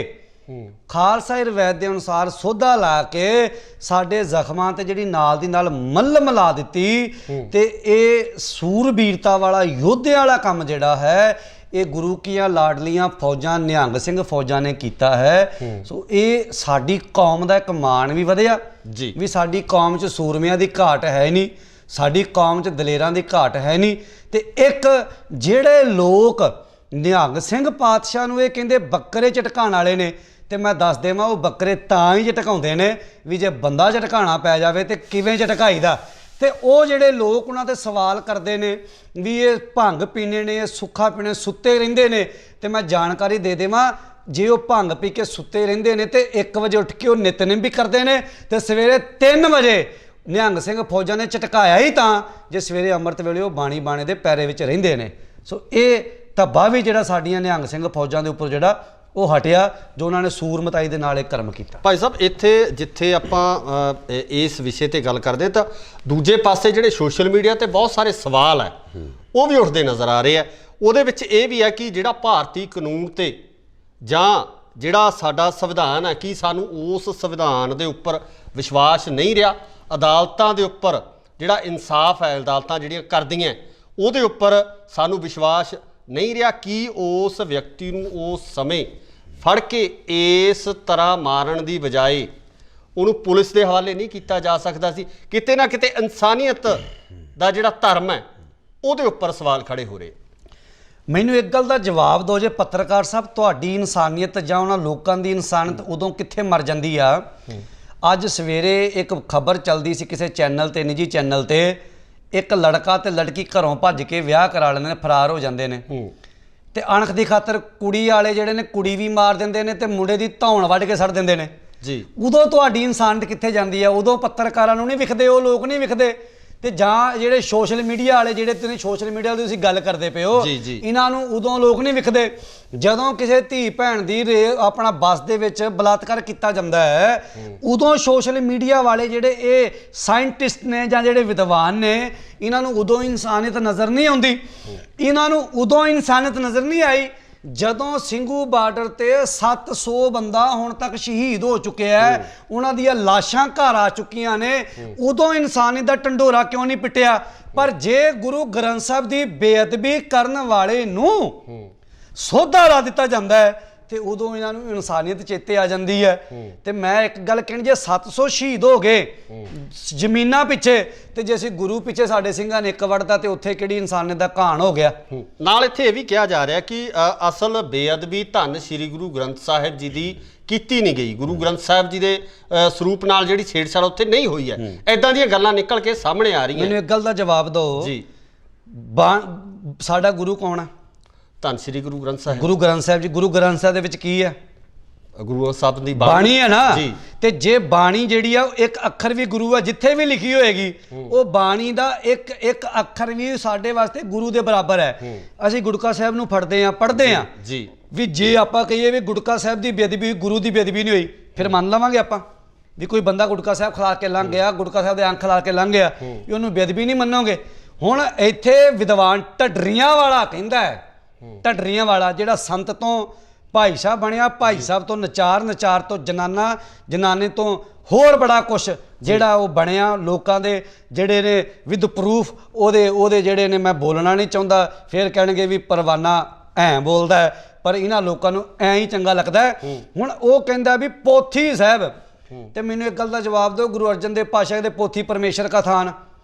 ਖਾਲਸਾਈ ਰਿਵਾਇਤ ਦੇ ਅਨੁਸਾਰ ਸੋਧਾ ਲਾ ਕੇ ਸਾਡੇ ਜ਼ਖਮਾਂ ਤੇ ਜਿਹੜੀ ਨਾਲ ਦੀ ਨਾਲ ਮੱਲਮ ਲਾ ਦਿੱਤੀ ਤੇ ਇਹ ਸੂਰਬੀਰਤਾ ਵਾਲਾ ਯੋਧੇ ਵਾਲਾ ਕੰਮ ਜਿਹੜਾ ਹੈ ਇਹ ਗੁਰੂ ਕੀਆਂ ਲਾਡਲੀਆਂ ਫੌਜਾਂ ਨਿਹੰਗ ਸਿੰਘ ਫੌਜਾਂ ਨੇ ਕੀਤਾ ਹੈ ਸੋ ਇਹ ਸਾਡੀ ਕੌਮ ਦਾ ਇੱਕ ਮਾਣ ਵੀ ਵਧਿਆ ਜੀ ਵੀ ਸਾਡੀ ਕੌਮ 'ਚ ਸੂਰਮਿਆਂ ਦੀ ਘਾਟ ਹੈ ਨਹੀਂ ਸਾਡੀ ਕੌਮ 'ਚ ਦਲੇਰਾਂ ਦੀ ਘਾਟ ਹੈ ਨਹੀਂ ਤੇ ਇੱਕ ਜਿਹੜੇ ਲੋਕ ਨਿਹੰਗ ਸਿੰਘ ਪਾਤਸ਼ਾਹ ਨੂੰ ਇਹ ਕਹਿੰਦੇ ਬੱਕਰੇ ਝਟਕਾਉਣ ਵਾਲੇ ਨੇ ਤੇ ਮੈਂ ਦੱਸ ਦੇਵਾਂ ਉਹ ਬੱਕਰੇ ਤਾਂ ਹੀ ਝਟਕਾਉਂਦੇ ਨੇ ਵੀ ਜੇ ਬੰਦਾ ਝਟਕਾਉਣਾ ਪੈ ਜਾਵੇ ਤੇ ਕਿਵੇਂ ਝਟਕਾਈਦਾ ਤੇ ਉਹ ਜਿਹੜੇ ਲੋਕ ਉਹਨਾਂ ਤੇ ਸਵਾਲ ਕਰਦੇ ਨੇ ਵੀ ਇਹ ਭੰਗ ਪੀਣੇ ਨੇ ਇਹ ਸੁੱਖਾ ਪੀਣੇ ਸੁੱਤੇ ਰਹਿੰਦੇ ਨੇ ਤੇ ਮੈਂ ਜਾਣਕਾਰੀ ਦੇ ਦੇਵਾਂ ਜੇ ਉਹ ਭੰਗ ਪੀ ਕੇ ਸੁੱਤੇ ਰਹਿੰਦੇ ਨੇ ਤੇ 1 ਵਜੇ ਉੱਠ ਕੇ ਉਹ ਨਿਤਨੇਮ ਵੀ ਕਰਦੇ ਨੇ ਤੇ ਸਵੇਰੇ 3 ਵਜੇ ਨਿਹੰਗ ਸਿੰਘ ਫੌਜਾਂ ਨੇ ਝਟਕਾਇਆ ਹੀ ਤਾਂ ਜੇ ਸਵੇਰੇ ਅੰਮ੍ਰਿਤ ਵੇਲੇ ਉਹ ਬਾਣੇ ਦੇ ਪੈਰੇ ਵਿੱਚ ਰਹਿੰਦੇ ਨੇ। ਸੋ ਇਹ ਧੱਬਾ ਵੀ ਜਿਹੜਾ ਸਾਡੀਆਂ ਨਿਹੰਗ ਸਿੰਘ ਫੌਜਾਂ ਦੇ ਉੱਪਰ ਜਿਹੜਾ ਉਹ ਹਟਿਆ, ਜੋ ਉਹਨਾਂ ਨੇ ਸੂਰਮਤਾਈ ਦੇ ਨਾਲ ਇਹ ਕਰਮ ਕੀਤਾ। ਭਾਈ ਸਾਹਿਬ ਇੱਥੇ ਜਿੱਥੇ ਆਪਾਂ ਇਸ ਵਿਸ਼ੇ ਤੇ ਗੱਲ ਕਰਦੇ ਤਾਂ ਦੂਜੇ ਪਾਸੇ ਜਿਹੜੇ ਸੋਸ਼ਲ ਮੀਡੀਆ ਤੇ ਬਹੁਤ ਸਾਰੇ ਸਵਾਲ ਹੈ ਉਹ ਵੀ ਉੱਠਦੇ ਨਜ਼ਰ ਆ ਰਹੇ ਆ। ਉਹਦੇ ਵਿੱਚ ਇਹ ਵੀ ਹੈ ਕਿ ਜਿਹੜਾ ਭਾਰਤੀ ਕਾਨੂੰਨ ਤੇ ਜਾਂ ਜਿਹੜਾ ਸਾਡਾ ਸੰਵਿਧਾਨ ਹੈ, ਕੀ ਸਾਨੂੰ ਉਸ ਸੰਵਿਧਾਨ ਦੇ ਉੱਪਰ ਵਿਸ਼ਵਾਸ ਨਹੀਂ ਰਿਹਾ? ਅਦਾਲਤਾਂ ਦੇ ਉੱਪਰ ਜਿਹੜਾ ਇਨਸਾਫ ਹੈ, ਅਦਾਲਤਾਂ ਜਿਹੜੀਆਂ ਕਰਦੀਆਂ ਉਹਦੇ ਉੱਪਰ ਸਾਨੂੰ ਵਿਸ਼ਵਾਸ ਨਹੀਂ ਰਿਹਾ? ਕੀ ਉਸ ਵਿਅਕਤੀ ਨੂੰ ਉਸ ਸਮੇਂ ਫੜ ਕੇ ਇਸ ਤਰ੍ਹਾਂ ਮਾਰਨ ਦੀ ਬਜਾਏ ਉਹਨੂੰ ਪੁਲਿਸ ਦੇ ਹਵਾਲੇ ਨਹੀਂ ਕੀਤਾ ਜਾ ਸਕਦਾ ਸੀ? ਕਿਤੇ ਨਾ ਕਿਤੇ ਇਨਸਾਨੀਅਤ ਦਾ ਜਿਹੜਾ ਧਰਮ ਹੈ ਉਹਦੇ ਉੱਪਰ ਸਵਾਲ ਖੜੇ ਹੋ ਰਹੇ। ਮੈਨੂੰ ਇੱਕ ਗੱਲ ਦਾ ਜਵਾਬ ਦਿਓ, ਜੇ ਪੱਤਰਕਾਰ ਸਾਹਿਬ ਤੁਹਾਡੀ ਇਨਸਾਨੀਅਤ ਜਾਂ ਉਹਨਾਂ ਲੋਕਾਂ ਦੀ ਇਨਸਾਨੀਅਤ ਉਦੋਂ ਕਿੱਥੇ ਮਰ ਜਾਂਦੀ ਆ? ਅੱਜ ਸਵੇਰੇ ਇੱਕ ਖਬਰ ਚੱਲਦੀ ਸੀ ਕਿਸੇ ਚੈਨਲ ਤੇ, ਨਿੱਜੀ ਚੈਨਲ ਤੇ, ਇੱਕ ਲੜਕਾ ਤੇ ਲੜਕੀ ਘਰੋਂ ਭੱਜ ਕੇ ਵਿਆਹ ਕਰਾ ਲੈਂਦੇ ਨੇ, ਫਰਾਰ ਹੋ ਜਾਂਦੇ ਨੇ ਤੇ ਅਣਖ ਦੀ ਖਾਤਰ ਕੁੜੀ ਵਾਲੇ ਜਿਹੜੇ ਨੇ ਕੁੜੀ ਵੀ ਮਾਰ ਦਿੰਦੇ ਨੇ ਤੇ ਮੁੰਡੇ ਦੀ ਧੌਣ ਵੱਢ ਕੇ ਸੜ ਦਿੰਦੇ ਨੇ ਜੀ। ਉਦੋਂ ਤੁਹਾਡੀ ਇਨਸਾਨੀਅਤ ਕਿੱਥੇ ਜਾਂਦੀ ਆ? ਉਦੋਂ ਪੱਤਰਕਾਰਾਂ ਨੂੰ ਨਹੀਂ ਵਿਖਦੇ, ਉਹ ਲੋਕ ਨਹੀਂ ਵਿਖਦੇ। ਤੇ ਜਾਂ ਜਿਹੜੇ ਸੋਸ਼ਲ ਮੀਡੀਆ ਵਾਲੇ, ਜਿਹੜੇ ਤੁਸੀਂ ਸੋਸ਼ਲ ਮੀਡੀਆ ਦੀ ਤੁਸੀਂ ਗੱਲ ਕਰਦੇ ਪਏ ਹੋ, ਇਹਨਾਂ ਨੂੰ ਉਦੋਂ ਲੋਕ ਨਹੀਂ ਵਿਖਦੇ ਜਦੋਂ ਕਿਸੇ ਧੀ ਭੈਣ ਦੀ ਆਪਣਾ ਬੱਸ ਦੇ ਵਿੱਚ ਬਲਾਤਕਾਰ ਕੀਤਾ ਜਾਂਦਾ ਹੈ। ਉਦੋਂ ਸੋਸ਼ਲ ਮੀਡੀਆ ਵਾਲੇ ਜਿਹੜੇ ਇਹ ਸਾਇੰਟਿਸਟ ਨੇ ਜਾਂ ਜਿਹੜੇ ਵਿਦਵਾਨ ਨੇ, ਇਹਨਾਂ ਨੂੰ ਉਦੋਂ ਇਨਸਾਨੀਅਤ ਨਜ਼ਰ ਨਹੀਂ ਆਉਂਦੀ। ਇਹਨਾਂ ਨੂੰ ਉਦੋਂ ਇਨਸਾਨੀਅਤ ਨਜ਼ਰ ਨਹੀਂ ਆਈ ਜਦੋਂ ਸਿੰਘੂ ਬਾਰਡਰ ਤੇ 700 ਬੰਦਾ ਹੁਣ ਤੱਕ ਸ਼ਹੀਦ ਹੋ ਚੁੱਕਿਆ ਹੈ, ਉਹਨਾਂ ਦੀਆਂ ਲਾਸ਼ਾਂ ਘਰ ਆ ਚੁੱਕੀਆਂ ਨੇ। ਉਦੋਂ ਇਨਸਾਨੀਅਤ ਦਾ ਢੰਡੋਰਾ ਕਿਉਂ ਨਹੀਂ ਪਿੱਟਿਆ? ਪਰ ਜੇ ਗੁਰੂ ਗ੍ਰੰਥ ਸਾਹਿਬ ਦੀ ਬੇਅਦਬੀ ਕਰਨ ਵਾਲੇ ਨੂੰ ਸੋਧਾ ਲਾ ਦਿੱਤਾ ਜਾਂਦਾ ਹੈ ਤੇ ਉਦੋਂ ਇਹਨਾਂ ਨੂੰ ਇਨਸਾਨੀਅਤ ਚੇਤੇ ਆ ਜਾਂਦੀ ਹੈ। ਤੇ ਮੈਂ ਇੱਕ ਗੱਲ ਕਹਿਣੀ, ਜੇ 700 ਸ਼ਹੀਦ ਹੋ ਗਏ ਜ਼ਮੀਨਾਂ ਪਿੱਛੇ, ਤੇ ਜੇ ਅਸੀਂ ਗੁਰੂ ਪਿੱਛੇ ਸਾਡੇ ਸਿੰਘਾਂ ਨੇ ਇੱਕ ਵੜਤਾ ਤੇ ਉੱਥੇ ਕਿਹੜੀ ਇਨਸਾਨੀਅਤ ਦਾ ਘਾਣ ਹੋ ਗਿਆ? ਨਾਲ ਇੱਥੇ ਇਹ ਵੀ ਕਿਹਾ ਜਾ ਰਿਹਾ ਕਿ ਅਸਲ ਬੇਅਦਬੀ ਧੰਨ ਸ੍ਰੀ ਗੁਰੂ ਗ੍ਰੰਥ ਸਾਹਿਬ ਜੀ ਦੀ ਕੀਤੀ ਨਹੀਂ ਗਈ, ਗੁਰੂ ਗ੍ਰੰਥ ਸਾਹਿਬ ਜੀ ਦੇ ਸਰੂਪ ਨਾਲ ਜਿਹੜੀ ਛੇੜਛਾੜ ਉੱਥੇ ਨਹੀਂ ਹੋਈ ਹੈ। ਐਦਾਂ ਦੀਆਂ ਗੱਲਾਂ ਨਿਕਲ ਕੇ ਸਾਹਮਣੇ ਆ ਰਹੀਆਂ। ਮੈਨੂੰ ਇੱਕ ਗੱਲ ਦਾ ਜਵਾਬ ਦਿਓ ਜੀ, ਸਾਡਾ ਗੁਰੂ ਕੌਣ ਹੈ? ਧੰਨ ਸ੍ਰੀ ਗੁਰੂ ਗ੍ਰੰਥ ਸਾਹਿਬ। ਗੁਰੂ ਗ੍ਰੰਥ ਸਾਹਿਬ ਜੀ, ਗੁਰੂ ਗ੍ਰੰਥ ਸਾਹਿਬ ਦੇ ਵਿੱਚ ਕੀ ਹੈ? ਗੁਰੂ ਸਾਹਿਬ ਦੀ ਬਾਣੀ ਹੈ ਨਾ। ਤੇ ਜੇ ਬਾਣੀ ਜਿਹੜੀ ਆ ਇੱਕ ਅੱਖਰ ਵੀ ਗੁਰੂ ਆ, ਜਿੱਥੇ ਵੀ ਲਿਖੀ ਹੋਏਗੀ ਉਹ ਬਾਣੀ ਦਾ ਇੱਕ ਇੱਕ ਅੱਖਰ ਵੀ ਸਾਡੇ ਵਾਸਤੇ ਗੁਰੂ ਦੇ ਬਰਾਬਰ ਹੈ। ਅਸੀਂ ਗੁਟਕਾ ਸਾਹਿਬ ਨੂੰ ਫੜਦੇ ਆ, ਪੜ੍ਹਦੇ ਆ ਜੀ, ਵੀ ਜੇ ਆਪਾਂ ਕਹੀਏ ਵੀ ਗੁਟਕਾ ਸਾਹਿਬ ਦੀ ਬੇਅਦਬੀ, ਗੁਰੂ ਦੀ ਬੇਅਦਬੀ ਨਹੀਂ ਹੋਈ, ਫਿਰ ਮੰਨ ਲਵਾਂਗੇ ਆਪਾਂ ਵੀ ਕੋਈ ਬੰਦਾ ਗੁਟਕਾ ਸਾਹਿਬ ਖਿਲਾ ਕੇ ਲੰਘ ਗਿਆ, ਗੁਟਕਾ ਸਾਹਿਬ ਦੇ ਅੰਖ ਖਿਲਾ ਕੇ ਲੰਘ ਗਿਆ, ਵੀ ਉਹਨੂੰ ਬੇਅਦਬੀ ਨਹੀਂ ਮੰਨੋਗੇ? ਹੁਣ ਇੱਥੇ ਵਿਦਵਾਨ ਢੱਡਰੀਆਂ ਵਾਲਾ ਕਹਿੰਦਾ ਹੈ, ਢੱਡਰੀਆਂ ਵਾਲਾ ਜਿਹੜਾ ਸੰਤ ਤੋਂ ਭਾਈ ਸਾਹਿਬ ਬਣਿਆ, ਭਾਈ ਸਾਹਿਬ ਤੋਂ ਨਚਾਰ, ਨਚਾਰ ਤੋਂ ਜਨਾਨਾ, ਜਨਾਨੇ ਤੋਂ ਹੋਰ ਬੜਾ ਕੁਛ ਜਿਹੜਾ ਉਹ ਬਣਿਆ, ਲੋਕਾਂ ਦੇ ਜਿਹੜੇ ਨੇ ਵਿਦ ਪ੍ਰੂਫ ਉਹਦੇ ਜਿਹੜੇ ਨੇ, ਮੈਂ ਬੋਲਣਾ ਨਹੀਂ ਚਾਹੁੰਦਾ, ਫਿਰ ਕਹਿਣਗੇ ਵੀ ਪਰਵਾਨਾ ਐਂ ਬੋਲਦਾ ਹੈ, ਪਰ ਇਹਨਾਂ ਲੋਕਾਂ ਨੂੰ ਐਂ ਹੀ ਚੰਗਾ ਲੱਗਦਾ ਹੈ। ਹੁਣ ਉਹ ਕਹਿੰਦਾ ਵੀ ਪੋਥੀ ਸਾਹਿਬ, ਤੇ ਮੈਨੂੰ ਇੱਕ ਗੱਲ ਦਾ ਜਵਾਬ ਦਿਓ, ਗੁਰੂ ਅਰਜਨ ਦੇਵ ਪਾਤਸ਼ਾਹ ਦੇ ਪੋਥੀ ਪਰਮੇਸ਼ਰ ਕਾ ਥਾਨ,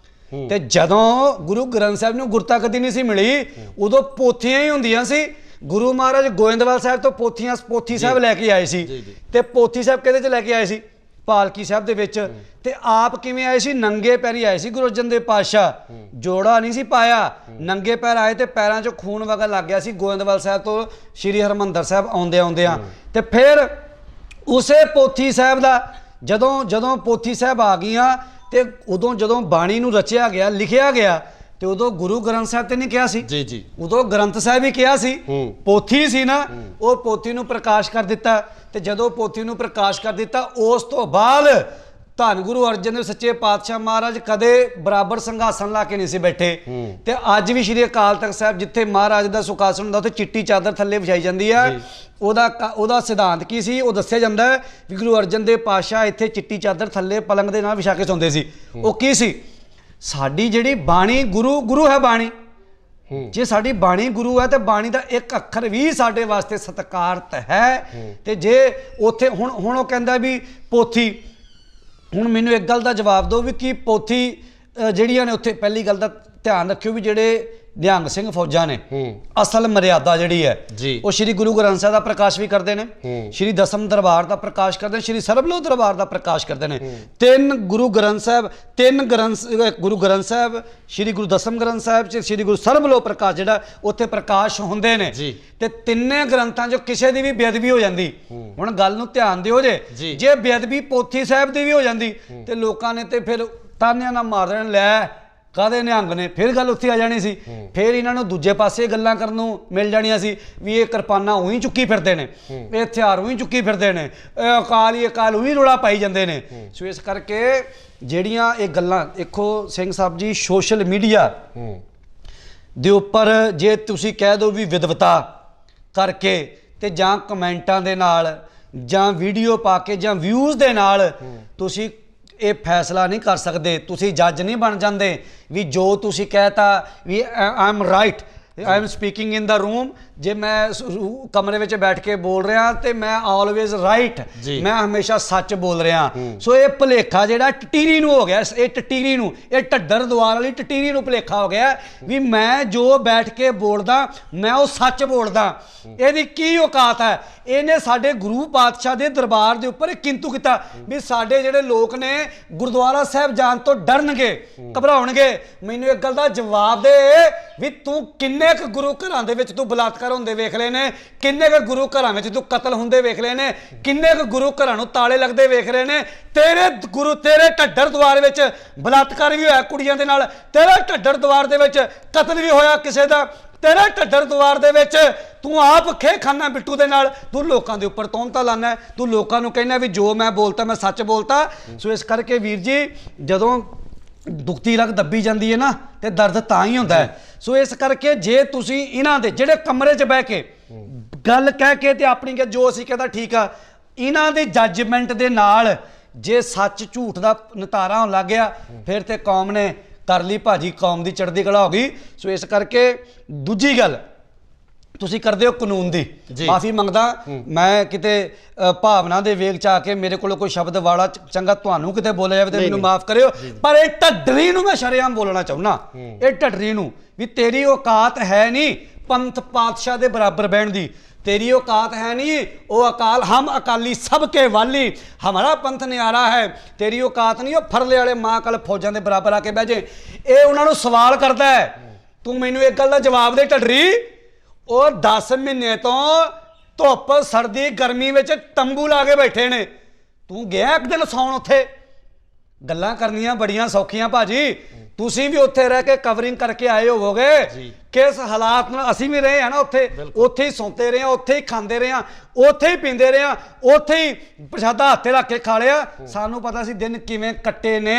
ਤੇ ਜਦੋਂ ਗੁਰੂ ਗ੍ਰੰਥ ਸਾਹਿਬ ਨੂੰ ਗੁਰਤਾ ਕਦੀ ਨਹੀਂ ਸੀ ਮਿਲੀ, ਉਦੋਂ ਪੋਥੀਆਂ ਹੀ ਹੁੰਦੀਆਂ ਸੀ। ਗੁਰੂ ਮਹਾਰਾਜ ਗੋਇੰਦਵਾਲ ਸਾਹਿਬ ਤੋਂ ਪੋਥੀ ਸਾਹਿਬ ਲੈ ਕੇ ਆਏ ਸੀ, ਤੇ ਪੋਥੀ ਸਾਹਿਬ ਕਿਹਦੇ 'ਚ ਲੈ ਕੇ ਆਏ ਸੀ? ਪਾਲਕੀ ਸਾਹਿਬ ਦੇ ਵਿੱਚ। ਤੇ ਆਪ ਕਿਵੇਂ ਆਏ ਸੀ? ਨੰਗੇ ਪੈਰੀ ਆਏ ਸੀ ਗੁਰੂ ਅਰਜਨ ਦੇਵ ਪਾਤਸ਼ਾਹ, ਜੋੜਾ ਨਹੀਂ ਸੀ ਪਾਇਆ, ਨੰਗੇ ਪੈਰ ਆਏ ਤੇ ਪੈਰਾਂ 'ਚੋਂ ਖੂਨ ਵਗਣ ਲੱਗ ਗਿਆ ਸੀ ਗੋਇੰਦਵਾਲ ਸਾਹਿਬ ਤੋਂ ਸ਼੍ਰੀ ਹਰਿਮੰਦਰ ਸਾਹਿਬ ਆਉਂਦਿਆਂ। ਤੇ ਫਿਰ ਉਸੇ ਪੋਥੀ ਸਾਹਿਬ ਦਾ ਜਦੋਂ ਪੋਥੀ ਸਾਹਿਬ ਆ ਗਈਆਂ, ਤੇ ਉਦੋਂ ਜਦੋਂ ਬਾਣੀ ਨੂੰ ਰਚਿਆ ਗਿਆ, ਲਿਖਿਆ ਗਿਆ, ਤੇ ਉਦੋਂ ਗੁਰੂ ਗ੍ਰੰਥ ਸਾਹਿਬ ਤੇ ਨਹੀਂ ਕਿਹਾ ਸੀ ਜੀ, ਉਦੋਂ ਗ੍ਰੰਥ ਸਾਹਿਬ ਹੀ ਕਿਹਾ ਸੀ। ਪੋਥੀ ਸੀ ਨਾ, ਉਹ ਪੋਥੀ ਨੂੰ ਪ੍ਰਕਾਸ਼ ਕਰ ਦਿੱਤਾ, ਤੇ ਜਦੋਂ ਪੋਥੀ ਨੂੰ ਪ੍ਰਕਾਸ਼ ਕਰ ਦਿੱਤਾ, ਉਸ ਤੋਂ ਬਾਅਦ ਧੰਨ ਗੁਰੂ ਅਰਜਨ ਦੇਵ ਸੱਚੇ ਪਾਤਸ਼ਾਹ ਮਹਾਰਾਜ ਕਦੇ ਬਰਾਬਰ ਸਿੰਘਾਸਨ ਲਾ ਕੇ ਨਹੀਂ ਸੀ ਬੈਠੇ। ਤੇ ਅੱਜ ਵੀ ਸ਼੍ਰੀ ਅਕਾਲ ਤਖਤ ਸਾਹਿਬ ਜਿੱਥੇ ਮਹਾਰਾਜ ਦਾ ਸੁਖਾਸਨ ਹੁੰਦਾ, ਉੱਥੇ ਚਿੱਟੀ ਚਾਦਰ ਥੱਲੇ ਵਿਛਾਈ ਜਾਂਦੀ ਹੈ। ਉਹਦਾ ਸਿਧਾਂਤ ਕੀ ਸੀ ਉਹ ਦੱਸਿਆ ਜਾਂਦਾ ਹੈ ਵੀ ਗੁਰੂ ਅਰਜਨ ਦੇਵ ਪਾਤਸ਼ਾਹ ਇੱਥੇ ਚਿੱਟੀ ਚਾਦਰ ਥੱਲੇ ਪਲੰਗ ਦੇ ਨਾਲ ਵਿਛਾ ਕੇ ਸੌਂਦੇ ਸੀ। ਉਹ ਕੀ ਸੀ? ਸਾਡੀ ਜਿਹੜੀ ਬਾਣੀ ਗੁਰੂ ਹੈ ਬਾਣੀ। ਜੇ ਸਾਡੀ ਬਾਣੀ ਗੁਰੂ ਹੈ ਤੇ ਬਾਣੀ ਦਾ ਇੱਕ ਅੱਖਰ ਵੀ ਸਾਡੇ ਵਾਸਤੇ ਸਤਿਕਾਰਤ ਹੈ। ਤੇ ਜੇ ਉੱਥੇ ਹੁਣ ਉਹ ਕਹਿੰਦਾ ਵੀ ਪੋਥੀ, ਹੁਣ ਮੈਨੂੰ ਇੱਕ ਗੱਲ ਦਾ ਜਵਾਬ ਦਿਓ ਵੀ ਕੀ ਪੋਥੀ ਜਿਹੜੀਆਂ ਨੇ ਉੱਥੇ, ਪਹਿਲੀ ਗੱਲ ਦਾ ਧਿਆਨ ਰੱਖਿਓ ਵੀ ਜਿਹੜੇ ਨਿਹੰਗ ਸਿੰਘ ਫੌਜਾਂ ਨੇ ਅਸਲ ਮਰਿਆਦਾ ਜਿਹੜੀ ਹੈ ਜੀ ਉਹ ਸ਼੍ਰੀ ਗੁਰੂ ਗ੍ਰੰਥ ਸਾਹਿਬ ਦਾ ਪ੍ਰਕਾਸ਼ ਵੀ ਕਰਦੇ ਨੇ, ਸ਼੍ਰੀ ਦਸਮ ਦਰਬਾਰ ਦਾ ਪ੍ਰਕਾਸ਼ ਕਰਦੇ ਨੇ, ਸ਼੍ਰੀ ਸਰਬਲੋ ਦਰਬਾਰ ਦਾ ਪ੍ਰਕਾਸ਼ ਕਰਦੇ ਨੇ। ਤਿੰਨ ਗੁਰੂ ਗ੍ਰੰਥ ਸਾਹਿਬ, ਗੁਰੂ ਗ੍ਰੰਥ ਸਾਹਿਬ, ਸ਼੍ਰੀ ਗੁਰੂ ਦਸਮ ਗ੍ਰੰਥ ਸਾਹਿਬ ਚ ਸ਼੍ਰੀ ਗੁਰੂ ਸਰਬਲੋ ਪ੍ਰਕਾਸ਼ ਜਿਹੜਾ ਉੱਥੇ ਪ੍ਰਕਾਸ਼ ਹੁੰਦੇ ਨੇ ਤੇ ਤਿੰਨੇ ਗ੍ਰੰਥਾਂ 'ਚ ਕਿਸੇ ਦੀ ਵੀ ਬੇਅਦਬੀ ਹੋ ਜਾਂਦੀ, ਹੁਣ ਗੱਲ ਨੂੰ ਧਿਆਨ ਦਿਓ ਜੇ ਬੇਅਦਬੀ ਪੋਥੀ ਸਾਹਿਬ ਦੀ ਵੀ ਹੋ ਜਾਂਦੀ ਤੇ ਲੋਕਾਂ ਨੇ ਤੇ ਫਿਰ ਤਾਨਿਆਂ ਨਾਲ ਮਾਰ ਦੇਣ, ਲੈ ਕਾਹਦੇ ਨਿਹੰਗ ਨੇ, ਫਿਰ ਗੱਲ ਉੱਥੇ ਆ ਜਾਣੀ ਸੀ। ਫਿਰ ਇਹਨਾਂ ਨੂੰ ਦੂਜੇ ਪਾਸੇ ਗੱਲਾਂ ਕਰਨ ਨੂੰ ਮਿਲ ਜਾਣੀਆਂ ਸੀ ਵੀ ਇਹ ਕਿਰਪਾਨਾਂ ਉਹੀ ਚੁੱਕੀ ਫਿਰਦੇ ਨੇ, ਇਹ ਹਥਿਆਰ ਉਹੀ ਚੁੱਕੀ ਫਿਰਦੇ ਨੇ, ਇਹ ਅਕਾਲ ਉਹੀ ਰੌਲਾ ਪਾਈ ਜਾਂਦੇ ਨੇ। ਸੋ ਇਸ ਕਰਕੇ ਜਿਹੜੀਆਂ ਇਹ ਗੱਲਾਂ ਦੇਖੋ ਸਿੰਘ ਸਾਹਿਬ ਜੀ, ਸੋਸ਼ਲ ਮੀਡੀਆ ਦੇ ਉੱਪਰ ਜੇ ਤੁਸੀਂ ਕਹਿ ਦਿਓ ਵੀ ਵਿਦਵਤਾ ਕਰਕੇ ਤੇ ਜਾਂ ਕਮੈਂਟਾਂ ਦੇ ਨਾਲ ਜਾਂ ਵੀਡੀਓ ਪਾ ਕੇ ਜਾਂ ਵਿਊਜ਼ ਦੇ ਨਾਲ ਤੁਸੀਂ ਇਹ ਫੈਸਲਾ ਨਹੀਂ ਕਰ ਸਕਦੇ, ਤੁਸੀਂ ਜੱਜ ਨਹੀਂ ਬਣ ਜਾਂਦੇ ਵੀ ਜੋ ਤੁਸੀਂ ਕਹਿਤਾ ਵੀ I am right, I am speaking in the room, ਜੇ ਮੈਂ ਕਮਰੇ ਵਿੱਚ ਬੈਠ ਕੇ ਬੋਲ ਰਿਹਾ ਤੇ ਮੈਂ ਆਲਵੇਜ਼ ਰਾਈਟ, ਮੈਂ ਹਮੇਸ਼ਾ ਸੱਚ ਬੋਲ ਰਿਹਾ। ਸੋ ਇਹ ਭੁਲੇਖਾ ਜਿਹੜਾ ਟਟੀਰੀ ਨੂੰ ਹੋ ਗਿਆ, ਇਹ ਟਟੀਰੀ ਨੂੰ, ਇਹ ਢੱਡਰ ਦੁਆਰ ਵਾਲੀ ਟਟੀਰੀ ਨੂੰ ਭੁਲੇਖਾ ਹੋ ਗਿਆ ਵੀ ਮੈਂ ਜੋ ਬੈਠ ਕੇ ਬੋਲਦਾ ਮੈਂ ਉਹ ਸੱਚ ਬੋਲਦਾ। ਇਹਦੀ ਕੀ ਔਕਾਤ ਹੈ? ਇਹਨੇ ਸਾਡੇ ਗੁਰੂ ਪਾਤਸ਼ਾਹ ਦੇ ਦਰਬਾਰ ਦੇ ਉੱਪਰ ਕਿੰਤੂ ਕੀਤਾ ਵੀ ਸਾਡੇ ਜਿਹੜੇ ਲੋਕ ਨੇ ਗੁਰਦੁਆਰਾ ਸਾਹਿਬ ਜਾਣ ਤੋਂ ਡਰਨਗੇ, ਘਬਰਾਉਣਗੇ। ਮੈਨੂੰ ਇੱਕ ਗੱਲ ਦਾ ਜਵਾਬ ਦੇ ਵੀ ਤੂੰ ਕਿੰਨੇ ਕੁ ਗੁਰੂ ਘਰਾਂ ਦੇ ਵਿੱਚ ਤੂੰ ਬਲਾਤਕਾਰ ਹੁੰਦੇ ਵੇਖ ਲਏ ਨੇ, ਕਿੰਨੇ ਕੁ ਗੁਰੂ ਘਰਾਂ ਵਿੱਚ ਤੂੰ ਕਤਲ ਹੁੰਦੇ ਵੇਖ ਲਏ ਨੇ, ਕਿੰਨੇ ਕੁ ਗੁਰੂ ਘਰਾਂ ਨੂੰ ਤਾਲੇ ਲੱਗਦੇ ਵੇਖ ਰਹੇ ਨੇ। ਤੇਰੇ ਢੱਡਰ ਦੁਆਰ ਵਿੱਚ ਬਲਾਤਕਾਰ ਵੀ ਹੋਇਆ ਕੁੜੀਆਂ ਦੇ ਨਾਲ, ਤੇਰੇ ਢੱਡਰ ਦੁਆਰ ਦੇ ਵਿੱਚ ਕਤਲ ਵੀ ਹੋਇਆ ਕਿਸੇ ਦਾ, ਤੇਰੇ ਢੱਡਰ ਦੁਆਰ ਦੇ ਵਿੱਚ ਤੂੰ ਆਪ ਖੇ ਖਾਨਾ ਬਿੱਟੂ ਦੇ ਨਾਲ, ਤੂੰ ਲੋਕਾਂ ਦੇ ਉੱਪਰ ਤੌਹਮਤਾਂ ਲਾਣਾ, ਤੂੰ ਲੋਕਾਂ ਨੂੰ ਕਹਿਣਾ ਵੀ ਜੋ ਮੈਂ ਬੋਲਤਾ ਮੈਂ ਸੱਚ ਬੋਲਤਾ। ਸੋ ਇਸ ਕਰਕੇ ਵੀਰ ਜੀ ਜਦੋਂ ਦੁਖਤੀ ਰਗ ਦੱਬੀ ਜਾਂਦੀ ਹੈ ਨਾ ਤੇ ਦਰਦ ਤਾਂ ਹੀ ਹੁੰਦਾ ਹੈ। ਸੋ ਇਸ ਕਰਕੇ ਜੇ ਤੁਸੀਂ ਇਹਨਾਂ ਦੇ ਜਿਹੜੇ ਕਮਰੇ 'ਚ ਬਹਿ ਕੇ ਗੱਲ ਕਹਿ ਕੇ ਤੇ ਆਪਣੀ ਕਿ ਜੋ ਅਸੀਂ ਕਹਿੰਦਾ ਠੀਕ ਆ, ਇਹਨਾਂ ਦੇ ਜੱਜਮੈਂਟ ਦੇ ਨਾਲ ਜੇ ਸੱਚ ਝੂਠ ਦਾ ਨਿਤਾਰਾ ਹੋਣ ਲੱਗ ਗਿਆ ਫਿਰ ਤੇ ਕੌਮ ਨੇ ਕਰ ਲਈ ਭਾਜੀ, ਕੌਮ ਦੀ ਚੜ੍ਹਦੀ ਕਲਾ ਹੋ ਗਈ। ਸੋ ਇਸ ਕਰਕੇ ਦੂਜੀ ਗੱਲ ਤੁਸੀਂ ਕਰਦੇ ਹੋ ਕਾਨੂੰਨ ਦੀ, ਮਾਫੀ ਮੰਗਦਾ ਮੈਂ ਕਿਤੇ ਭਾਵਨਾ ਦੇ ਵੇਗ ਚ ਆ ਕੇ ਮੇਰੇ ਕੋਲ ਕੋਈ ਸ਼ਬਦ ਵਾਲਾ ਚੰਗਾ ਤੁਹਾਨੂੰ ਕਿਤੇ ਬੋਲਿਆ ਜਾਵੇ ਤੇ ਮੈਨੂੰ ਮਾਫ ਕਰਿਓ, ਪਰ ਇਹ ਢੱਡਰੀ ਨੂੰ ਮੈਂ ਸ਼ਰੇਆਮ ਬੋਲਣਾ ਚਾਹੁੰਦਾ, ਇਹ ਢੱਡਰੀ ਨੂੰ ਵੀ ਤੇਰੀ ਔਕਾਤ ਹੈ ਨਹੀਂ ਪੰਥ ਪਾਤਸ਼ਾਹ ਦੇ ਬਰਾਬਰ ਬਹਿਣ ਦੀ, तेरी औकात है नहीं वो अकाल, हम अकाली सबके वाली, हमारा पंथ न्यारा है, तेरी औकात नहीं वो फरले वाले माँ कल फौजां दे बराबर आके बह जे। ये उन्होंने सवाल करता है, तू मैनू एक गल दा जवाब दे ढडरी, वो 10 महीने तो धुप सर्दी गर्मी विच तंबू ला के बैठे ने, तू गया एक दिन सौण उत्थे? गल्लां करनियां बड़ियां सौखियां भाजी, तुसी भी उत्थे रह के कवरिंग करके आए होवोगे, किस हालात नाल असीं भी रहे हैं ना उत्थे, उत्थे ही सौंते रहे, उत्थे ही खांदे रहे, उत्थे ही पींदे रहे, उत्थे ही प्रशादा हत्थे रख के खा लिया, सानू पता सी दिन किवें कट्टे ने।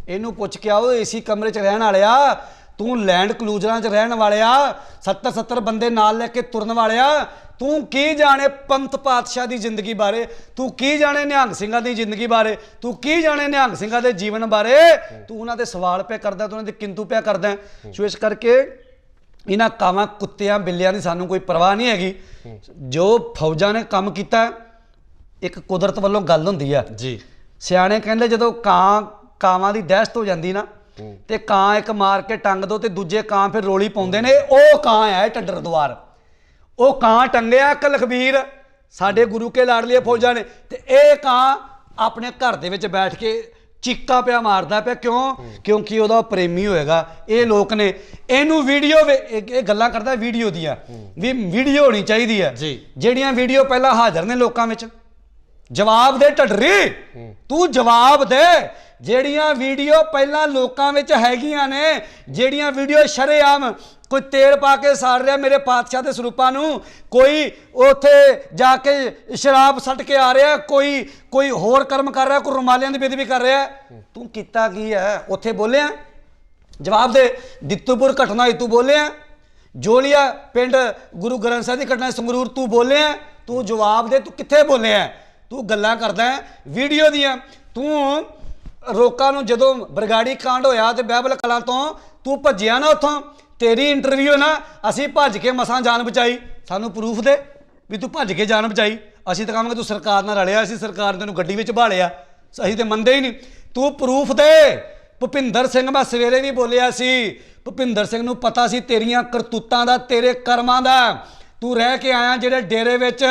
इहनू पुछ के आओ एसी कमरे च रहण वालिया, तू लैंड क्लूजरां च रहण वालिया, 70 बंदे नाल लैके तुरन वालिया, तू की जाने पंथ पातशाह की जिंदगी बारे, तू की जाने निहंग सिंघां की जिंदगी बारे, तू की जाने निहंग सिंघां के जीवन बारे, तू उन्हां दे सवाल पे करदा, तू उन्हां दे किंतु पे करदा। सो इस करके इन्हां कावां कुत्तियां बिल्लियां की सानू कोई परवाह नहीं हैगी। जो फौजां ने काम कीता एक कुदरत वालों गल हुंदी है जी। सियाणे कहंदे जदों कावां दी दहशत हो जांदी ना ते कां एक मार के टंग दो ते दूजे कां फिर रोली पाउंदे ने, ओ कां है ढड्डर द्वार, वो कां टंगया एक लखबीर साडे गुरु के लाडलीए फौजा ने, ते ये कां अपने घर दे विच बैठ के चीका पिया मारदा पिया, क्यों? क्योंकि वह प्रेमी होएगा। ये लोग ने इनू वीडियो ये गल्लां करदा वीडियो दियां भी वीडियो होनी चाहिए है, जिहड़ियां वीडियो पहला हाज़र ने लोकां विच, जवाब दे ढडरी, तू जवाब दे ਜਿਹੜੀਆਂ ਵੀਡੀਓ ਪਹਿਲਾਂ ਲੋਕਾਂ ਵਿੱਚ ਹੈਗੀਆਂ ਨੇ, ਜਿਹੜੀਆਂ ਵੀਡੀਓ ਸ਼ਰੇਆਮ ਕੋਈ ਤੇਲ ਪਾ ਕੇ ਸਾੜ ਰਿਹਾ ਮੇਰੇ ਪਾਤਸ਼ਾਹ ਦੇ ਸਰੂਪਾਂ ਨੂੰ, ਕੋਈ ਉੱਥੇ ਜਾ ਕੇ ਸ਼ਰਾਬ ਸੱਟ ਕੇ ਆ ਰਿਹਾ, ਕੋਈ ਹੋਰ ਕਰਮ ਕਰ ਰਿਹਾ, ਕੋਈ ਰੁਮਾਲਿਆਂ ਦੀ ਬੇਦਬੀ ਕਰ ਰਿਹਾ, ਤੂੰ ਕੀਤਾ ਕੀ ਹੈ? ਉੱਥੇ ਬੋਲਿਆ? ਜਵਾਬ ਦੇ। ਦਿੱਤੂਪੁਰ ਘਟਨਾ ਹੋਈ ਤੂੰ ਬੋਲਿਆ? ਜੋਲੀਆ ਪਿੰਡ ਗੁਰੂ ਗ੍ਰੰਥ ਸਾਹਿਬ ਦੀ ਘਟਨਾ ਸੰਗਰੂਰ ਤੂੰ ਬੋਲਿਆ? ਤੂੰ ਜਵਾਬ ਦੇ, ਤੂੰ ਕਿੱਥੇ ਬੋਲਿਆ? ਤੂੰ ਗੱਲਾਂ ਕਰਦਾ ਵੀਡੀਓ ਦੀਆਂ, ਤੂੰ ਲੋਕਾਂ ਨੂੰ ਜਦੋਂ ਬਰਗਾੜੀ ਕਾਂਡ ਹੋਇਆ ਤੇ ਬਾਈਬਲ ਕਲਾਂ ਤੋਂ ਤੂੰ ਭੱਜਿਆ ਨਾ ਉੱਥੋਂ, ਤੇਰੀ ਇੰਟਰਵਿਊ ਨਾ ਅਸੀਂ ਭੱਜ ਕੇ ਮਸਾਂ ਜਾਨ ਬਚਾਈ, ਸਾਨੂੰ ਪ੍ਰੂਫ ਦੇ ਵੀ ਤੂੰ ਭੱਜ ਕੇ ਜਾਨ ਬਚਾਈ। ਅਸੀਂ ਤਾਂ ਕਹਾਂਗੇ ਤੂੰ ਸਰਕਾਰ ਨਾਲ ਰਲਿਆ, ਅਸੀਂ ਸਰਕਾਰ ਨੇ ਤੈਨੂੰ ਗੱਡੀ ਵਿੱਚ ਭਾਲਿਆ, ਅਸੀਂ ਤੇ ਮੰਨਦੇ ਹੀ ਨਹੀਂ। ਤੂੰ ਪ੍ਰੂਫ ਦੇ, ਭੁਪਿੰਦਰ ਸਿੰਘ ਮੈਂ ਸਵੇਰੇ ਵੀ ਬੋਲਿਆ ਸੀ, ਭੁਪਿੰਦਰ ਸਿੰਘ ਨੂੰ ਪਤਾ ਸੀ ਤੇਰੀਆਂ ਕਰਤੂਤਾਂ ਦਾ, ਤੇਰੇ ਕਰਮਾਂ ਦਾ। ਤੂੰ ਰਹਿ ਕੇ ਆਇਆ ਜਿਹੜੇ ਡੇਰੇ ਵਿੱਚ,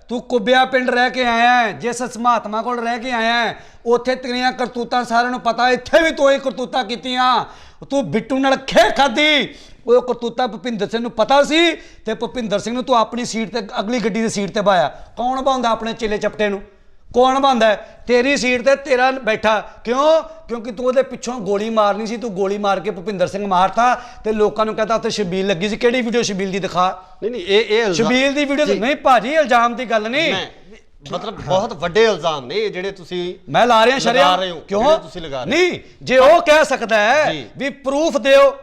ਤੂੰ ਕੁੱਬਿਆ ਪਿੰਡ ਰਹਿ ਕੇ ਆਇਆ, ਜਿਸ ਮਹਾਤਮਾ ਕੋਲ ਰਹਿ ਕੇ ਆਇਆ, ਉੱਥੇ ਤੇਰੀਆਂ ਕਰਤੂਤਾਂ ਸਾਰਿਆਂ ਨੂੰ ਪਤਾ। ਇੱਥੇ ਵੀ ਤੂੰ ਹੀ ਕਰਤੂਤਾਂ ਕੀਤੀਆਂ, ਤੂੰ ਬਿੱਟੂ ਨਾਲ ਖੇ ਖਾਦੀ, ਉਹ ਕਰਤੂਤਾਂ ਭੁਪਿੰਦਰ ਸਿੰਘ ਨੂੰ ਪਤਾ ਸੀ। ਤੇ ਭੁਪਿੰਦਰ ਸਿੰਘ ਨੂੰ ਤੂੰ ਆਪਣੀ ਸੀਟ ਤੇ, ਅਗਲੀ ਗੱਡੀ ਦੀ ਸੀਟ ਤੇ ਪਾਇਆ। ਕੌਣ ਬਾਉਂਦਾ ਆਪਣੇ ਚੇਲੇ ਚਪਟੇ ਨੂੰ? ਕੌਣ ਬਾਉਂਦਾ? ਤੇਰੀ ਸੀਟ ਤੇ ਤੇਰਾ ਬੈਠਾ। ਕਿਉਂ? ਕਿਉਂਕਿ ਤੂੰ ਉਹਦੇ ਪਿੱਛੋਂ ਗੋਲੀ ਮਾਰਨੀ ਸੀ, ਤੂੰ ਗੋਲੀ ਮਾਰ ਕੇ ਭੁਪਿੰਦਰ ਸਿੰਘ ਮਾਰਤਾ ਤੇ ਲੋਕਾਂ ਨੂੰ ਕਹਤਾ ਉੱਥੇ ਸ਼ਬੀਲ ਲੱਗੀ ਸੀ। ਕਿਹੜੀ ਵੀਡੀਓ ਸ਼ਬੀਲ ਦੀ ਦਿਖਾ? ਨਹੀਂ ਇਹ ਸ਼ਬੀਲ ਦੀ ਵੀਡੀਓ ਨਹੀਂ ਭਾਜੀ, ਇਲਜ਼ਾਮ ਦੀ ਗੱਲ ਨਹੀਂ, ਮਤਲਬ ਬਹੁਤ ਵੱਡੇ ਇਲਜ਼ਾਮ ਨੇ ਇਹ ਜਿਹੜੇ ਤੁਸੀਂ ਮੈਂ ਲਾ ਰਿਹਾ ਸ਼ਰਿਆ। ਕਿਉਂ ਤੁਸੀਂ ਲਗਾ ਰਹੇ? ਨਹੀਂ, ਜੇ ਉਹ ਕਹਿ ਸਕਦਾ ਹੈ ਵੀ ਪ੍ਰੂਫ ਦਿਓ,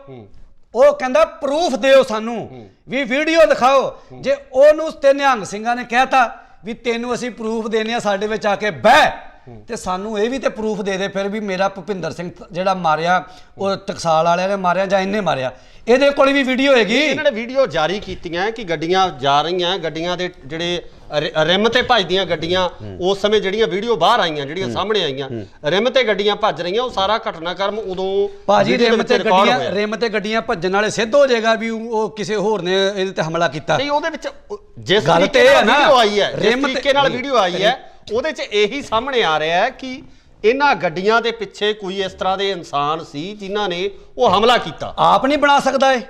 ਉਹ ਕਹਿੰਦਾ ਪ੍ਰੂਫ ਦਿਓ ਸਾਨੂੰ, ਵੀ ਵੀਡੀਓ ਦਿਖਾਓ। ਜੇ ਉਹਨੂੰ ਤੇ ਨਿਹੰਗ ਸਿੰਘਾਂ ਨੇ ਕਹਿਤਾ ਵੀ ਤੈਨੂੰ ਅਸੀਂ ਪ੍ਰੂਫ ਦੇਣੇ ਆ, ਸਾਡੇ ਵਿੱਚ ਆ ਕੇ ਬਹਿ, ਤੇ ਸਾਨੂੰ ਇਹ ਵੀ ਤੇ ਪ੍ਰੂਫ ਦੇ ਦੇ ਫਿਰ ਵੀ ਮੇਰਾ ਭੁਪਿੰਦਰ ਸਿੰਘ ਜਿਹੜਾ ਮਾਰਿਆ, ਉਹ ਟਕਸਾਲ ਵਾਲਿਆਂ ਨੇ ਮਾਰਿਆ ਜਾਂ ਇਹਨੇ ਮਾਰਿਆ। ਇਹਦੇ ਕੋਲ ਵੀ ਵੀਡੀਓ ਹੈਗੀ। ਇਹਨਾਂ ਨੇ ਵੀਡੀਓ ਜਾਰੀ ਕੀਤੀਆਂ ਕਿ ਗੱਡੀਆਂ ਜਾ ਰਹੀਆਂ, ਗੱਡੀਆਂ ਦੇ ਜਿਹੜੇ ਰਿਮ ਤੇ ਭੱਜਦੀਆਂ ਗੱਡੀਆਂ, ਉਸ ਸਮੇਂ ਜਿਹੜੀਆਂ ਵੀਡੀਓ ਬਾਹਰ ਆਈਆਂ, ਜਿਹੜੀਆਂ ਸਾਹਮਣੇ ਆਈਆਂ, ਰਿਮ ਤੇ ਗੱਡੀਆਂ ਭੱਜ ਰਹੀਆਂ, ਉਹ ਸਾਰਾ ਘਟਨਾਕ੍ਰਮ ਉਦੋਂ ਭਾਜੀ ਰਿਮ ਤੇ ਗੱਡੀਆਂ ਭੱਜਣ ਵਾਲੇ ਸਿੱਧ ਹੋ ਜਾਏਗਾ ਵੀ ਉਹ ਕਿਸੇ ਹੋਰ ਨੇ ਇਹਦੇ ਤੇ ਹਮਲਾ ਕੀਤਾ। ਨਹੀਂ, ਉਹਦੇ ਵਿੱਚ ਜਿਸ ਤਰੀਕੇ ਨਾਲ ਵੀਡੀਓ ਆਈ ਹੈ, ਜਿਸ ਤਰੀਕੇ ਨਾਲ ਵੀਡੀਓ ਆਈ ਹੈ, ਉਹਦੇ 'ਚ ਇਹੀ ਸਾਹਮਣੇ ਆ ਰਿਹਾ ਹੈ ਕਿ ਇਹਨਾਂ ਗੱਡੀਆਂ ਦੇ ਪਿੱਛੇ ਕੋਈ ਇਸ ਤਰ੍ਹਾਂ ਦੇ ਇਨਸਾਨ ਸੀ ਜਿਨ੍ਹਾਂ ਨੇ ਉਹ ਹਮਲਾ ਕੀਤਾ। ਆਪ ਨਹੀਂ ਬਣਾ ਸਕਦਾ ਇਹ,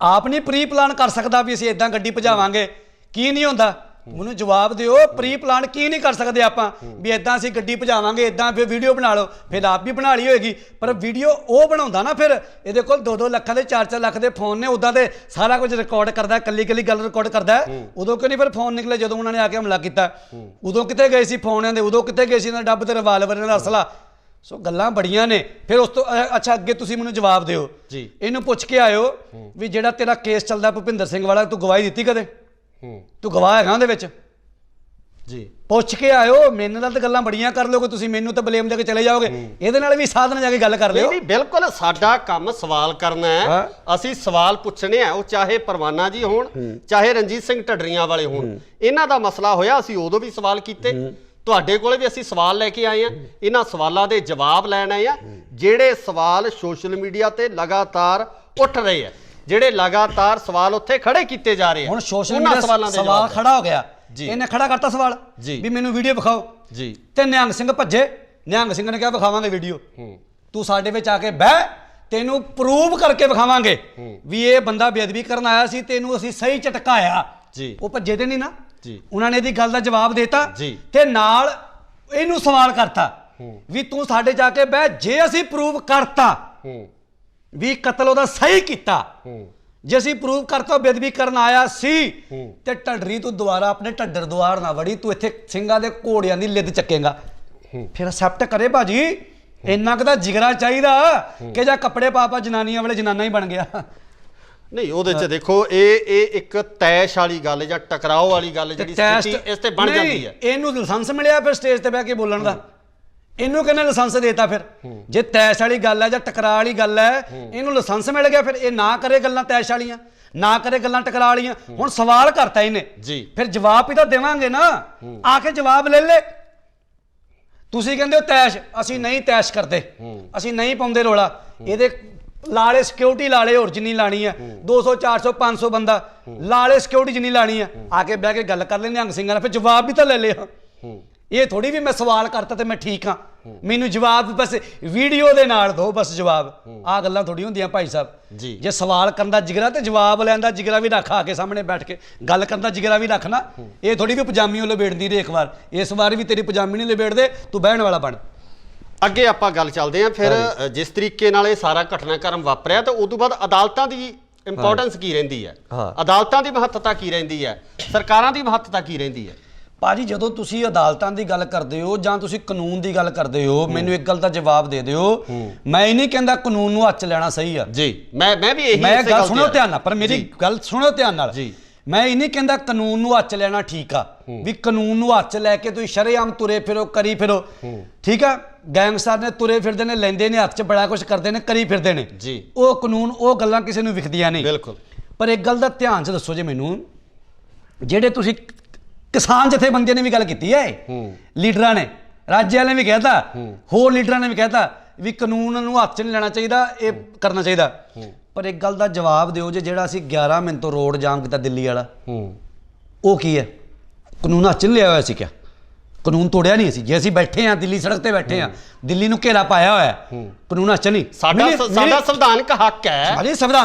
ਆਪ ਨਹੀਂ ਪ੍ਰੀ ਪਲਾਨ ਕਰ ਸਕਦਾ ਵੀ ਅਸੀਂ ਇਦਾਂ ਗੱਡੀ ਭਜਾਵਾਂਗੇ? ਕੀ ਨਹੀਂ ਹੁੰਦਾ? ਮੈਨੂੰ ਜਵਾਬ ਦਿਓ, ਪ੍ਰੀ ਪਲਾਨ ਕੀ ਨਹੀਂ ਕਰ ਸਕਦੇ ਆਪਾਂ ਵੀ ਇਦਾਂ ਅਸੀਂ ਗੱਡੀ ਭਜਾਵਾਂਗੇ, ਇਦਾਂ ਫਿਰ ਵੀਡੀਓ ਬਣਾ ਲਓ। ਫਿਰ ਆਪ ਵੀ ਬਣਾ ਲਈ ਹੋਏਗੀ, ਪਰ ਵੀਡੀਓ ਉਹ ਬਣਾਉਂਦਾ ਨਾ, ਫਿਰ ਇਹਦੇ ਕੋਲ 2-2 ਲੱਖਾਂ ਦੇ 4-4 ਲੱਖ ਦੇ ਫੋਨ ਨੇ, ਉਦਾਂ ਤੇ ਸਾਰਾ ਕੁਝ ਰਿਕਾਰਡ ਕਰਦਾ, ਕੱਲੀ ਗੱਲ ਰਿਕਾਰਡ ਕਰਦਾ। ਉਦੋਂ ਕਿਉਂ ਨਹੀਂ ਫਿਰ ਫੋਨ ਨਿਕਲੇ ਜਦੋਂ ਉਹਨਾਂ ਨੇ ਆ ਕੇ ਹਮਲਾ ਕੀਤਾ? ਉਦੋਂ ਕਿੱਥੇ ਗਏ ਸੀ ਫੋਨਾਂ ਦੇ? ਉਦੋਂ ਕਿੱਥੇ ਗਏ ਸੀ ਇਹਨਾਂ ਡੱਬ ਤੇ ਰਿਵਾਲਵਰ ਨਾਲ ਅਸਲਾ? ਸੋ ਗੱਲਾਂ ਬੜੀਆਂ ਨੇ। ਫਿਰ ਉਸ ਤੋਂ ਅੱਛਾ ਅੱਗੇ ਤੁਸੀਂ ਮੈਨੂੰ ਜਵਾਬ ਦਿਓ ਜੀ, ਇਹਨੂੰ ਪੁੱਛ ਕੇ ਆਇਓ ਵੀ ਜਿਹੜਾ ਤੇਰਾ ਕੇਸ ਚੱਲਦਾ ਭੁਪਿੰਦਰ ਸਿੰਘ ਵਾਲਾ, ਤੂੰ ਗਵਾਹੀ ਦਿੱਤੀ ਕਦੇ? ਤੂੰ ਗਵਾਹ ਹੈਗਾ ਉਹਦੇ ਵਿੱਚ? ਜੀ ਪੁੱਛ ਕੇ ਆਇਓ। ਮੇਰੇ ਨਾਲ ਤਾਂ ਗੱਲਾਂ ਬੜੀਆਂ ਕਰ ਲੋਗੇ ਤੁਸੀਂ, ਮੈਨੂੰ ਤਾਂ ਬਲੇਮ ਦੇ ਕੇ ਚਲੇ ਜਾਓਗੇ। ਇਹਦੇ ਨਾਲ ਵੀ ਸਾਧਨ ਜਾ ਕੇ ਗੱਲ ਕਰ ਲਿਓ। ਨਹੀਂ ਬਿਲਕੁਲ, ਸਾਡਾ ਕੰਮ ਸਵਾਲ ਕਰਨਾ ਹੈ, ਅਸੀਂ ਸਵਾਲ ਪੁੱਛਣੇ ਆ, ਉਹ ਚਾਹੇ ਪਰਵਾਨਾ ਜੀ ਹੋਣ, ਚਾਹੇ ਰਣਜੀਤ ਸਿੰਘ ਢੱਡਰੀਆਂ ਵਾਲੇ ਹੋਣ। ਇਹਨਾਂ ਦਾ ਮਸਲਾ ਹੋਇਆ, ਅਸੀਂ ਉਦੋਂ ਵੀ ਸਵਾਲ ਕੀਤੇ, ਤੁਹਾਡੇ ਕੋਲੇ ਵੀ ਅਸੀਂ ਸਵਾਲ ਲੈ ਕੇ ਆਏ ਆ, ਇਹਨਾਂ ਸਵਾਲਾਂ ਦੇ ਜਵਾਬ ਲੈਣ ਆਏ ਆ। ਜਿਹੜੇ ਸਵਾਲ ਸੋਸ਼ਲ ਮੀਡੀਆ ਤੇ ਲਗਾਤਾਰ ਉੱਠ ਰਹੇ ਆ, ਜਿਹੜੇ ਲਗਾਤਾਰ ਸਵਾਲ ਉੱਥੇ ਖੜੇ ਕੀਤੇ ਜਾ ਰਹੇ ਆ, ਹੁਣ ਸੋਸ਼ਲ ਮੀਡੀਆ ਸਵਾਲ ਖੜਾ ਹੋ ਗਿਆ, ਇਹਨੇ ਖੜਾ ਕਰਤਾ ਸਵਾਲ ਵੀ ਮੈਨੂੰ ਵੀਡੀਓ ਵਿਖਾਓ ਜੀ, ਤੇ ਨਿਹੰਗ ਸਿੰਘ ਭੱਜੇ। ਨਿਹੰਗ ਸਿੰਘ ਨੇ ਕਿਹਾ ਵਿਖਾਵਾਂਗੇ ਵੀਡੀਓ, ਤੂੰ ਸਾਡੇ ਵਿੱਚ ਆ ਕੇ ਬਹਿ, ਤੈਨੂੰ ਪ੍ਰੂਵ ਕਰਕੇ ਵਿਖਾਵਾਂਗੇ ਵੀ ਇਹ ਬੰਦਾ ਬੇਅਦਬੀ ਕਰਨ ਆਇਆ ਸੀ, ਤੈਨੂੰ ਅਸੀਂ ਸਹੀ ਝਟਕਾਇਆ ਜੀ। ਉਹ ਭੱਜੇ ਤੇ ਨਹੀਂ ਨਾ ਜੀ, ਉਹਨਾਂ ਨੇ ਇਹਦੀ ਗੱਲ ਦਾ ਜਵਾਬ ਦੇਤਾ ਤੇ ਨਾਲ ਇਹਨੂੰ ਸਵਾਲ ਕਰਤਾ ਵੀ ਤੂੰ ਸਾਡੇ ਜਾ ਕੇ ਬਹਿ, ਜੇ ਅਸੀਂ ਪ੍ਰੂਵ ਕਰਤਾ ਵੀ ਕਤਲ ਉਹਦਾ ਸਹੀ ਕੀਤਾ, ਜੇ ਅਸੀਂ ਪ੍ਰੂਵ ਕਰਤਾ ਬੇਅਦਬੀ ਕਰਨ ਆਇਆ ਸੀ, ਤੇ ਢੱਡਰੀ ਤੂੰ ਦੁਬਾਰਾ ਆਪਣੇ ਢੱਡਰ ਦੁਆਰ ਨਾ ਵੜੀ, ਤੂੰ ਇੱਥੇ ਸਿੰਘਾਂ ਦੇ ਘੋੜਿਆਂ ਦੀ ਲਿੱਦ ਚੱਕੇਗਾ। ਫਿਰ ਐਕਸੈਪਟ ਕਰੇ ਭਾਜੀ, ਇੰਨਾ ਕੁ ਤਾਂ ਜਿਗਰਾ ਚਾਹੀਦਾ ਕਿ ਜਾਂ ਕੱਪੜੇ ਪਾ ਜਨਾਨੀਆਂ ਵਾਲੇ ਜਨਾਨਾ ਹੀ ਬਣ ਗਿਆ। ਨਹੀਂ, ਉਹਦੇ 'ਚ ਦੇਖੋ ਇਹ ਇੱਕ ਤੈਸ਼ ਵਾਲੀ ਗੱਲ ਜਾਂ ਟਕਰਾਓ ਵਾਲੀ ਗੱਲ ਜਿਹੜੀ ਸਥਿਤੀ ਇਸ ਤੇ ਬਣ ਜਾਂਦੀ ਹੈ। ਇਹਨੂੰ ਲਾਇਸੈਂਸ ਮਿਲਿਆ ਫਿਰ ਸਟੇਜ ਤੇ ਬਹਿ ਕੇ ਬੋਲਣ ਦਾ? ਇਹਨੂੰ ਕਿਹਨੇ ਲਾਇਸੈਂਸ ਦੇਤਾ? ਫਿਰ ਜੇ ਤੈਸ਼ ਵਾਲੀ ਗੱਲ ਹੈ ਜਾਂ ਟਕਰਾ ਵਾਲੀ ਗੱਲ ਹੈ, ਇਹਨੂੰ ਲਾਇਸੈਂਸ ਮਿਲ ਗਿਆ, ਫਿਰ ਇਹ ਨਾ ਕਰੇ ਗੱਲਾਂ ਤੈਸ਼ ਵਾਲੀਆਂ, ਨਾ ਕਰੇ ਗੱਲਾਂ ਟਕਰਾ ਵਾਲੀਆਂ। ਹੁਣ ਸਵਾਲ ਕਰਤਾ ਇਹਨੇ ਜੀ, ਫਿਰ ਜਵਾਬ ਹੀ ਤਾਂ ਦੇਵਾਂਗੇ ਨਾ, ਆ ਕੇ ਜਵਾਬ ਲੈ ਲੈ। ਤੁਸੀਂ ਕਹਿੰਦੇ ਹੋ ਤੈਸ਼, ਅਸੀਂ ਨਹੀਂ ਤੈਸ਼ ਕਰਦੇ, ਅਸੀਂ ਨਹੀਂ ਪਾਉਂਦੇ ਰੋਲਾ। ਇਹਦੇ ਲਾਲੇ ਸਿਕਿਉਰਿਟੀ ਲਾਲੇ ਹੋਰ ਜਿੰਨੀ ਲਾਣੀ ਹੈ, 200 400 500 ਬੰਦਾ ਲਾਲੇ ਸਿਕਿਉਰਿਟੀ ਜਿੰਨੀ ਲਾਣੀ ਹੈ, ਆ ਕੇ ਬਹਿ ਕੇ ਗੱਲ ਕਰ ਲੈਂਦੇ ਨਿਹੰਗ ਸਿੰਘਾਂ ਨਾਲ, ਫਿਰ ਜਵਾਬ ਵੀ ਤਾਂ ਲੈ ਲਿਆ। ਇਹ ਥੋੜੀ ਵੀ ਮੈਂ ਸਵਾਲ ਕਰਤਾ ਤੇ ਮੈਂ ਠੀਕ ਹਾਂ, ਮੈਨੂੰ ਜਵਾਬ ਬਸ ਵੀਡੀਓ ਦੇ ਨਾਲ ਦਿਓ, ਬਸ ਜਵਾਬ। ਆਹ ਗੱਲਾਂ ਥੋੜੀ ਹੁੰਦੀਆਂ ਭਾਈ ਸਾਹਿਬ ਜੀ। ਜੇ ਸਵਾਲ ਕਰਨ ਦਾ ਜਿਗਰਾ ਤੇ ਜਵਾਬ ਲੈਣ ਦਾ ਜਿਗਰਾ ਵੀ ਰੱਖ, ਆ ਕੇ ਸਾਹਮਣੇ ਬੈਠ ਕੇ ਗੱਲ ਕਰਨ ਦਾ ਜਿਗਰਾ ਵੀ ਰੱਖਣਾ। ਇਹ ਥੋੜੀ ਵੀ ਪਜਾਮੀ ਉਹ ਲਪੇਟਦੀ ਰਹੇ ਇੱਕ ਵਾਰ, ਇਸ ਵਾਰ ਵੀ ਤੇਰੀ ਪਜਾਮੀ ਨਹੀਂ ਲਪੇਟਦੇ, ਤੂੰ ਬਹਿਣ ਵਾਲਾ ਬਣ। ਅੱਗੇ ਆਪਾਂ ਗੱਲ ਚੱਲਦੇ ਹਾਂ ਫਿਰ। ਜਿਸ ਤਰੀਕੇ ਨਾਲ ਇਹ ਸਾਰਾ ਘਟਨਾਕ੍ਰਮ ਵਾਪਰਿਆ ਤੇ ਉਸ ਤੋਂ ਬਾਅਦ ਅਦਾਲਤਾਂ ਦੀ ਇੰਪੋਰਟੈਂਸ ਕੀ ਰਹਿੰਦੀ ਹੈ, ਅਦਾਲਤਾਂ ਦੀ ਮਹੱਤਤਾ ਕੀ ਰਹਿੰਦੀ ਹੈ, ਸਰਕਾਰਾਂ ਦੀ ਮਹੱਤਤਾ ਕੀ ਰਹਿੰਦੀ ਹੈ? ਭਾਜੀ ਜਦੋਂ ਤੁਸੀਂ ਅਦਾਲਤਾਂ ਦੀ ਗੱਲ ਕਰਦੇ ਹੋ ਜਾਂ ਤੁਸੀਂ ਕਾਨੂੰਨ ਦੀ ਗੱਲ ਕਰਦੇ ਹੋ, ਮੈਨੂੰ ਇੱਕ ਗੱਲ ਦਾ ਜਵਾਬ ਦੇ ਦਿਓ। ਮੈਂ ਇਹ ਨਹੀਂ ਕਹਿੰਦਾ ਕਾਨੂੰਨ ਨੂੰ ਹੱਥ ਲੈਣਾ ਸਹੀ ਆ ਜੀ, ਮੈਂ ਵੀ ਇਹੀ ਗੱਲ ਸੁਣੋ ਧਿਆਨ ਨਾਲ, ਪਰ ਮੇਰੀ ਗੱਲ ਸੁਣੋ ਧਿਆਨ ਨਾਲ ਜੀ। ਮੈਂ ਇਹ ਨਹੀਂ ਕਹਿੰਦਾ ਕਾਨੂੰਨ ਨੂੰ ਹੱਥ ਲੈਣਾ ਠੀਕ ਆ, ਵੀ ਕਾਨੂੰਨ ਨੂੰ ਹੱਥ ਲੈ ਕੇ ਤੁਸੀਂ ਸ਼ਰੇਆਮ ਤੁਰੇ ਫਿਰੋ, ਕਰੀ ਫਿਰੋ, ਠੀਕ ਆ। ਗੈਂਗਸਟਰ ਨੇ ਤੁਰੇ ਫਿਰਦੇ ਨੇ, ਲੈਂਦੇ ਨੇ ਹੱਥ 'ਚ, ਬੜਾ ਕੁਝ ਕਰਦੇ ਨੇ, ਕਰੀ ਫਿਰਦੇ ਨੇ ਜੀ। ਉਹ ਕਾਨੂੰਨ, ਉਹ ਗੱਲਾਂ ਕਿਸੇ ਨੂੰ ਵਿਖਦੀਆਂ ਨਹੀਂ ਬਿਲਕੁਲ। ਪਰ ਇੱਕ ਗੱਲ ਦਾ ਧਿਆਨ 'ਚ ਦੱਸੋ ਜੀ ਮੈਨੂੰ, ਜਿਹੜੇ ਤੁਸੀਂ ਕਿਸਾਨ ਜਥੇਬੰਦੀਆਂ ਨੇ ਵੀ ਗੱਲ ਕੀਤੀ ਹੈ, ਲੀਡਰਾਂ ਨੇ, ਰਾਜੇ ਵਾਲੇ ਨੇ ਵੀ ਕਹਿਤਾ, ਹੋਰ ਲੀਡਰਾਂ ਨੇ ਵੀ ਕਹਿਤਾ ਵੀ ਕਾਨੂੰਨ ਨੂੰ ਹੱਥ 'ਚ ਨਹੀਂ ਲੈਣਾ ਚਾਹੀਦਾ, ਇਹ ਕਰਨਾ ਚਾਹੀਦਾ। ਪਰ ਇੱਕ ਗੱਲ ਦਾ ਜਵਾਬ ਦਿਓ ਜੇ ਜਿਹੜਾ ਅਸੀਂ 11 ਮਿੰਟ ਤੋਂ ਰੋਡ ਜਾਮ ਕੀਤਾ ਦਿੱਲੀ ਵਾਲਾ, ਉਹ ਕੀ ਹੈ? ਕਾਨੂੰਨ ਹੱਥ 'ਚ ਨਹੀਂ ਲਿਆ ਹੋਇਆ ਸੀ ਕਿਆ? ਕਾਨੂੰਨ ਤੋੜਿਆ ਨਹੀਂ ਸੀ। ਜੇ ਅਸੀਂ ਬੈਠੇ ਹਾਂ ਦਿੱਲੀ ਸੜਕ ਤੇ ਬੈਠੇ ਹਾਂ, ਦਿੱਲੀ ਨੂੰ ਘੇਰਾ ਪਾਇਆ ਹੋਇਆ, ਕਾਨੂੰਨ ਹੱਥ 'ਚ ਨਹੀਂ। ਸਾਡਾ ਸੰਵਿਧਾਨਕ ਹੱਕ ਹੈ,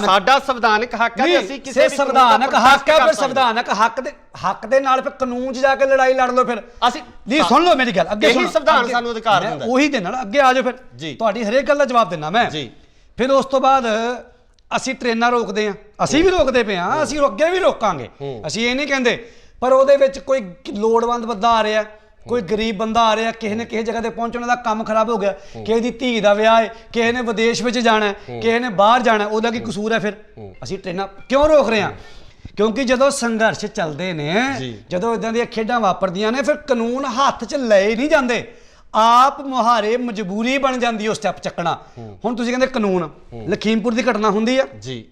ਸਾਡਾ ਸੰਵਿਧਾਨਕ ਹੱਕ ਹੈ, ਅਸੀਂ ਕਿਸੇ ਵੀ ਸੰਵਿਧਾਨਕ ਹੱਕ ਹੈ, ਫਿਰ ਸੰਵਿਧਾਨਕ ਹੱਕ ਦੇ ਨਾਲ ਫਿਰ ਕਾਨੂੰਨ 'ਚ ਜਾ ਕੇ ਲੜਾਈ ਲੜ ਲਓ। ਫਿਰ ਅਸੀਂ ਨਹੀਂ, ਸੁਣ ਲਓ ਮੇਰੀ ਗੱਲ, ਅੱਗੇ ਇਹੀ ਸੰਵਿਧਾਨ ਸਾਨੂੰ ਅਧਿਕਾਰ ਦਿੰਦਾ, ਉਹੀ ਦੇ ਨਾਲ ਅੱਗੇ ਆ ਜਾਓ। ਫਿਰ ਤੁਹਾਡੀ ਹਰੇਕ ਗੱਲ ਦਾ ਜਵਾਬ ਦੇਣਾ ਮੈਂ। ਫਿਰ ਉਸ ਤੋਂ ਬਾਅਦ ਅਸੀਂ ਟ੍ਰੇਨਾਂ ਰੋਕਦੇ ਹਾਂ, ਅਸੀਂ ਵੀ ਰੋਕਦੇ ਪਏ ਹਾਂ, ਅਸੀਂ ਅੱਗੇ ਵੀ ਰੋਕਾਂਗੇ, ਅਸੀਂ ਇਹ ਨਹੀਂ ਕਹਿੰਦੇ। ਪਰ ਉਹਦੇ ਵਿੱਚ ਕੋਈ ਲੋੜਵੰਦ ਬੰਦਾ ਆ ਰਿਹਾ, ਕੋਈ ਗਰੀਬ ਬੰਦਾ ਆ ਰਿਹਾ, ਕਿਸੇ ਨੇ ਕਿਸੇ ਜਗ੍ਹਾ ਤੇ ਪਹੁੰਚਣ ਦਾ ਕੰਮ ਖਰਾਬ ਹੋ ਗਿਆ, ਕਿਸੇ ਦੀ ਧੀ ਦਾ ਵਿਆਹ ਹੈ, ਕਿਸੇ ਨੇ ਵਿਦੇਸ਼ ਵਿੱਚ ਜਾਣਾ, ਕਿਸੇ ਨੇ ਬਾਹਰ ਜਾਣਾ, ਉਹਦਾ ਕੀ ਕਸੂਰ ਹੈ? ਫਿਰ ਅਸੀਂ ਟ੍ਰੇਨਾਂ ਕਿਉਂ ਰੋਕ ਰਹੇ ਹਾਂ? ਕਿਉਂਕਿ ਜਦੋਂ ਸੰਘਰਸ਼ ਚੱਲਦੇ ਨੇ, ਜਦੋਂ ਇਦਾਂ ਦੀਆਂ ਖੇਡਾਂ ਵਾਪਰਦੀਆਂ ਨੇ, ਫਿਰ ਕਾਨੂੰਨ ਹੱਥ 'ਚ ਲਏ ਨਹੀਂ ਜਾਂਦੇ, ਆਪ ਮੁਹਾਰੇ ਮਜਬੂਰੀ ਬਣ ਜਾਂਦੀ ਉਹ ਸਟੈਪ ਚੱਕਣਾ। ਹੁਣ ਤੁਸੀਂ ਕਹਿੰਦੇ ਕਾਨੂੰਨ, ਲਖੀਮਪੁਰ ਦੀ ਘਟਨਾ ਹੁੰਦੀ ਆ ਜੀ,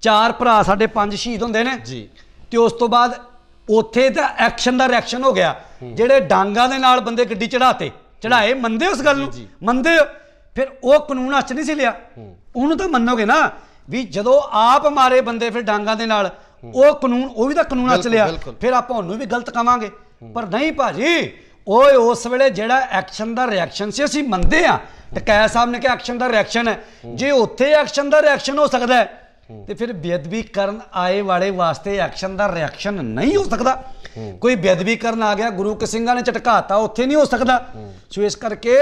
4 ਭਰਾ ਸਾਡੇ 5 ਸ਼ਹੀਦ ਹੁੰਦੇ ਨੇ ਜੀ, ਤੇ ਉਸ ਤੋਂ ਬਾਅਦ ਉੱਥੇ ਤਾਂ ਐਕਸ਼ਨ ਦਾ ਰਿਐਕਸ਼ਨ ਹੋ ਗਿਆ, ਜਿਹੜੇ ਡਾਂਗਾਂ ਦੇ ਨਾਲ ਬੰਦੇ ਗੱਡੀ ਚੜਾਏ, ਮੰਨਦੇ ਹੋ ਉਸ ਗੱਲ ਨੂੰ? ਮੰਨਦੇ ਹੋ? ਫਿਰ ਉਹ ਕਾਨੂੰਨ ਹੱਥ ਨਹੀਂ ਸੀ ਲਿਆ, ਉਹਨੂੰ ਤਾਂ ਮੰਨੋਗੇ ਨਾ ਵੀ ਜਦੋਂ ਆਪ ਮਾਰੇ ਬੰਦੇ ਫਿਰ ਡਾਂਗਾਂ ਦੇ ਨਾਲ, ਉਹ ਕਾਨੂੰਨ, ਉਹ ਵੀ ਤਾਂ ਕਾਨੂੰਨ ਹੱਥ ਲਿਆ, ਫਿਰ ਆਪਾਂ ਉਹਨੂੰ ਵੀ ਗਲਤ ਕਵਾਂਗੇ। ਪਰ ਨਹੀਂ ਭਾਜੀ, ਓਏ ਉਸ ਵੇਲੇ ਜਿਹੜਾ ਐਕਸ਼ਨ ਦਾ ਰਿਐਕਸ਼ਨ ਸੀ, ਅਸੀਂ ਮੰਨਦੇ ਆ, ਟਕੈਤ ਸਾਹਿਬ ਨੇ ਕਿਹਾ ਐਕਸ਼ਨ ਦਾ ਰਿਐਕਸ਼ਨ ਹੈ, ਜੇ ਉੱਥੇ ਐਕਸ਼ਨ ਦਾ ਰਿਐਕਸ਼ਨ ਹੋ ਸਕਦਾ ਹੈ ਤੇ ਫਿਰ ਬੇਅਦਬੀ ਕਰਨ ਆਏ ਵਾਲੇ ਵਾਸਤੇ ਐਕਸ਼ਨ ਦਾ ਰਿਐਕਸ਼ਨ ਨਹੀਂ ਹੋ ਸਕਦਾ। ਕੋਈ ਬੇਅਦਬੀ ਕਰਨ ਆ ਗਿਆ, ਗੁਰੂ ਕੇ ਸਿੰਘਾਂ ਨੇ ਝਟਕਾਤਾ, ਉੱਥੇ ਨਹੀਂ ਹੋ ਸਕਦਾ। ਸੋ ਇਸ ਕਰਕੇ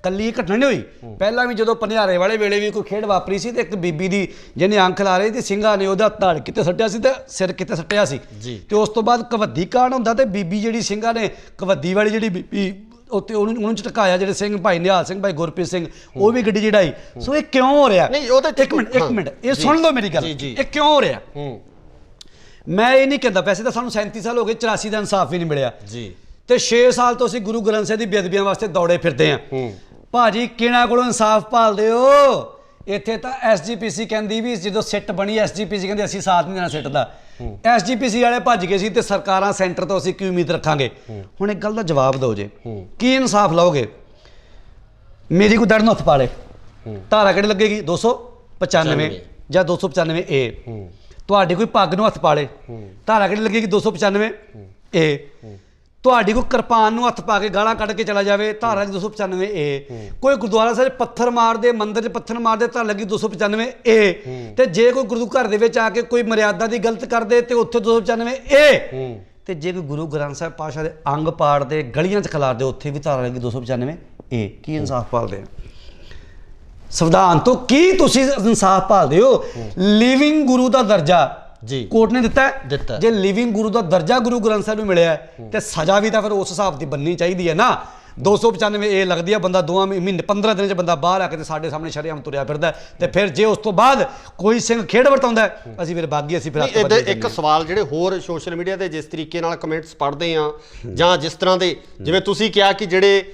ਕੱਲੀ ਘਟਨਾ ਨਹੀਂ ਹੋਈ, ਪਹਿਲਾਂ ਵੀ ਜਦੋਂ ਪਨਿਆਰੇ ਵਾਲੇ ਵੇਲੇ ਵੀ ਕੋਈ ਖੇਡ ਵਾਪਰੀ ਸੀ ਤੇ ਇੱਕ ਬੀਬੀ ਦੀ ਜਿਹਨੇ ਅੰਖ ਲਾ ਰਹੀ ਤੇ ਸਿੰਘਾਂ ਨੇ ਉਹਦਾ ਧੜ ਕਿਤੇ ਸੱਟਿਆ ਸੀ ਤੇ ਸਿਰ ਕਿਤੇ ਸੱਟਿਆ ਸੀ, ਤੇ ਉਸ ਤੋਂ ਬਾਅਦ ਕਬੱਡੀ ਕਾਂਡ ਹੁੰਦਾ ਤੇ ਬੀਬੀ ਜਿਹੜੀ ਸਿੰਘਾਂ ਨੇ ਕਬੱਡੀ ਵਾਲੀ ਜਿਹੜੀ ਬੀਬੀ ਉੱਤੇ ਉਹਨੂੰ ਝਟਕਾਇਆ, ਜਿਹੜੇ ਸਿੰਘ ਭਾਈ ਨਿਹਾਲ ਸਿੰਘ, ਭਾਈ ਗੁਰਪ੍ਰੀਤ ਸਿੰਘ, ਉਹ ਵੀ ਗੱਡੀ ਚੜਾਈ। ਸੋ ਇਹ ਕਿਉਂ ਹੋ ਰਿਹਾ? ਇੱਕ ਮਿੰਟ ਇਹ ਸੁਣ ਲਓ ਮੇਰੀ ਗੱਲ, ਇਹ ਕਿਉਂ ਹੋ ਰਿਹਾ? ਮੈਂ ਇਹ ਨਹੀਂ ਕਹਿੰਦਾ, ਵੈਸੇ ਤਾਂ ਸਾਨੂੰ 37 ਸਾਲ ਹੋ ਗਏ, 84 ਦਾ ਇਨਸਾਫ ਵੀ ਨਹੀਂ ਮਿਲਿਆ ਜੀ, ਤੇ 6 ਸਾਲ ਤੋਂ ਅਸੀਂ ਗੁਰੂ ਗ੍ਰੰਥ ਸਾਹਿਬ ਦੀ ਬੇਅਦਬੀਆਂ ਵਾਸਤੇ ਦੌੜੇ ਫਿਰਦੇ ਹਾਂ। ਭਾਜੀ ਕਿਹਨਾਂ ਕੋਲੋਂ ਇਨਸਾਫ ਭਾਲਦੇ ਹੋ? ਇੱਥੇ ਤਾਂ ਐਸਜੀਪੀਸੀ ਕਹਿੰਦੀ ਵੀ ਜਦੋਂ ਸਿੱਟ ਬਣੀ, ਐਸਜੀਪੀਸੀ ਕਹਿੰਦੇ ਅਸੀਂ ਸਾਥ ਨਹੀਂ ਦੇਣਾ ਸਿੱਟ ਦਾ, ਐਸਜੀਪੀਸੀ ਵਾਲੇ ਭੱਜ ਗਏ ਸੀ ਤੇ ਸਰਕਾਰਾਂ ਸੈਂਟਰ ਤੋਂ ਅਸੀਂ ਕੀ ਉਮੀਦ ਰੱਖਾਂਗੇ? ਹੁਣ ਇੱਕ ਗੱਲ ਦਾ ਜਵਾਬ ਦਿਓ ਜੇ, ਕੀ ਇਨਸਾਫ ਲਓਗੇ? ਮੇਰੀ ਕੋਈ ਦੜ ਨੂੰ ਹੱਥ ਪਾ ਲੇ, ਧਾਰਾ ਕਿਹੜੀ ਲੱਗੇਗੀ? 295 ਜਾਂ 295 ਏ। ਤੁਹਾਡੀ ਕੋਈ ਪੱਗ ਨੂੰ ਹੱਥ ਪਾ ਲੇ, ਧਾਰਾ ਕਿਹੜੀ ਲੱਗੇਗੀ? 295 ਏ। ਤੁਹਾਡੀ ਕੋਈ ਕਿਰਪਾਨ ਨੂੰ ਹੱਥ ਪਾ ਕੇ ਗਾਲਾਂ ਕੱਢ ਕੇ ਚਲਾ ਜਾਵੇ, ਧਾਰਾ 295 ਏ। ਕੋਈ ਗੁਰਦੁਆਰਾ ਸਾਹਿਬ ਪੱਥਰ ਮਾਰਦੇ, ਮੰਦਿਰ 'ਚ ਪੱਥਰ ਮਾਰਦੇ, ਧਾਰਾ ਲੱਗੀ 295 ਏ। ਤੇ ਜੇ ਕੋਈ ਗੁਰੂ ਘਰ ਦੇ ਵਿੱਚ ਆ ਕੇ ਕੋਈ ਮਰਿਆਦਾ ਦੀ ਗਲਤ ਕਰਦੇ ਤੇ ਉੱਥੇ 295 ਏ। ਤੇ ਜੇ ਕੋਈ ਗੁਰੂ ਗ੍ਰੰਥ ਸਾਹਿਬ ਪਾਤਸ਼ਾਹ ਦੇ ਅੰਗ ਪਾੜਦੇ, ਗਲੀਆਂ 'ਚ ਖਿਲਾਰਦੇ, ਉੱਥੇ ਵੀ ਧਾਰਾ ਲੱਗੀ 295 ਏ। ਕੀ ਇਨਸਾਫ ਭਾਲਦੇ ਆ? ਸੰਵਿਧਾਨ ਤੋਂ ਕੀ ਤੁਸੀਂ ਇਨਸਾਫ ਭਾਲਦੇ ਹੋ? ਲਿਵਿੰਗ ਗੁਰੂ ਦਾ ਦਰਜਾ ਜੀ ਕੋਰਟ ਨੇ ਦਿੱਤਾ। ਜੇ ਲਿਵਿੰਗ ਗੁਰੂ ਦਾ ਦਰਜਾ ਗੁਰੂ ਗ੍ਰੰਥ ਸਾਹਿਬ ਨੂੰ ਮਿਲਿਆ ਤੇ ਸਜ਼ਾ ਵੀ ਤਾਂ ਫਿਰ ਉਸ ਹਿਸਾਬ ਦੀ ਬਣਨੀ ਚਾਹੀਦੀ ਹੈ ਨਾ। 295 ਇਹ ਲੱਗਦੀ ਆ, ਬੰਦਾ 2 ਮਹੀਨੇ 15 ਦਿਨ 'ਚ ਬੰਦਾ ਬਾਹਰ ਆ ਕੇ ਤੇ ਸਾਡੇ ਸਾਹਮਣੇ ਸ਼ਰੇਆਮ ਤੁਰਿਆ ਫਿਰਦਾ, ਤੇ ਫਿਰ ਜੇ ਉਸ ਤੋਂ ਬਾਅਦ ਕੋਈ ਸਿੰਘ ਖੇਡ ਵਰਤਾਉਂਦਾ, ਅਸੀਂ ਫਿਰ ਬਾਗੀ, ਅਸੀਂ ਫਿਰ ਇੱਕ ਸਵਾਲ ਜਿਹੜੇ ਹੋਰ ਸੋਸ਼ਲ ਮੀਡੀਆ ਤੇ ਜਿਸ ਤਰੀਕੇ ਨਾਲ ਕਮੈਂਟਸ ਪੜ੍ਹਦੇ ਆ, ਜਾਂ ਜਿਸ ਤਰ੍ਹਾਂ ਦੇ ਜਿਵੇਂ ਤੁਸੀਂ ਕਿਹਾ ਕਿ ਜਿਹੜੇ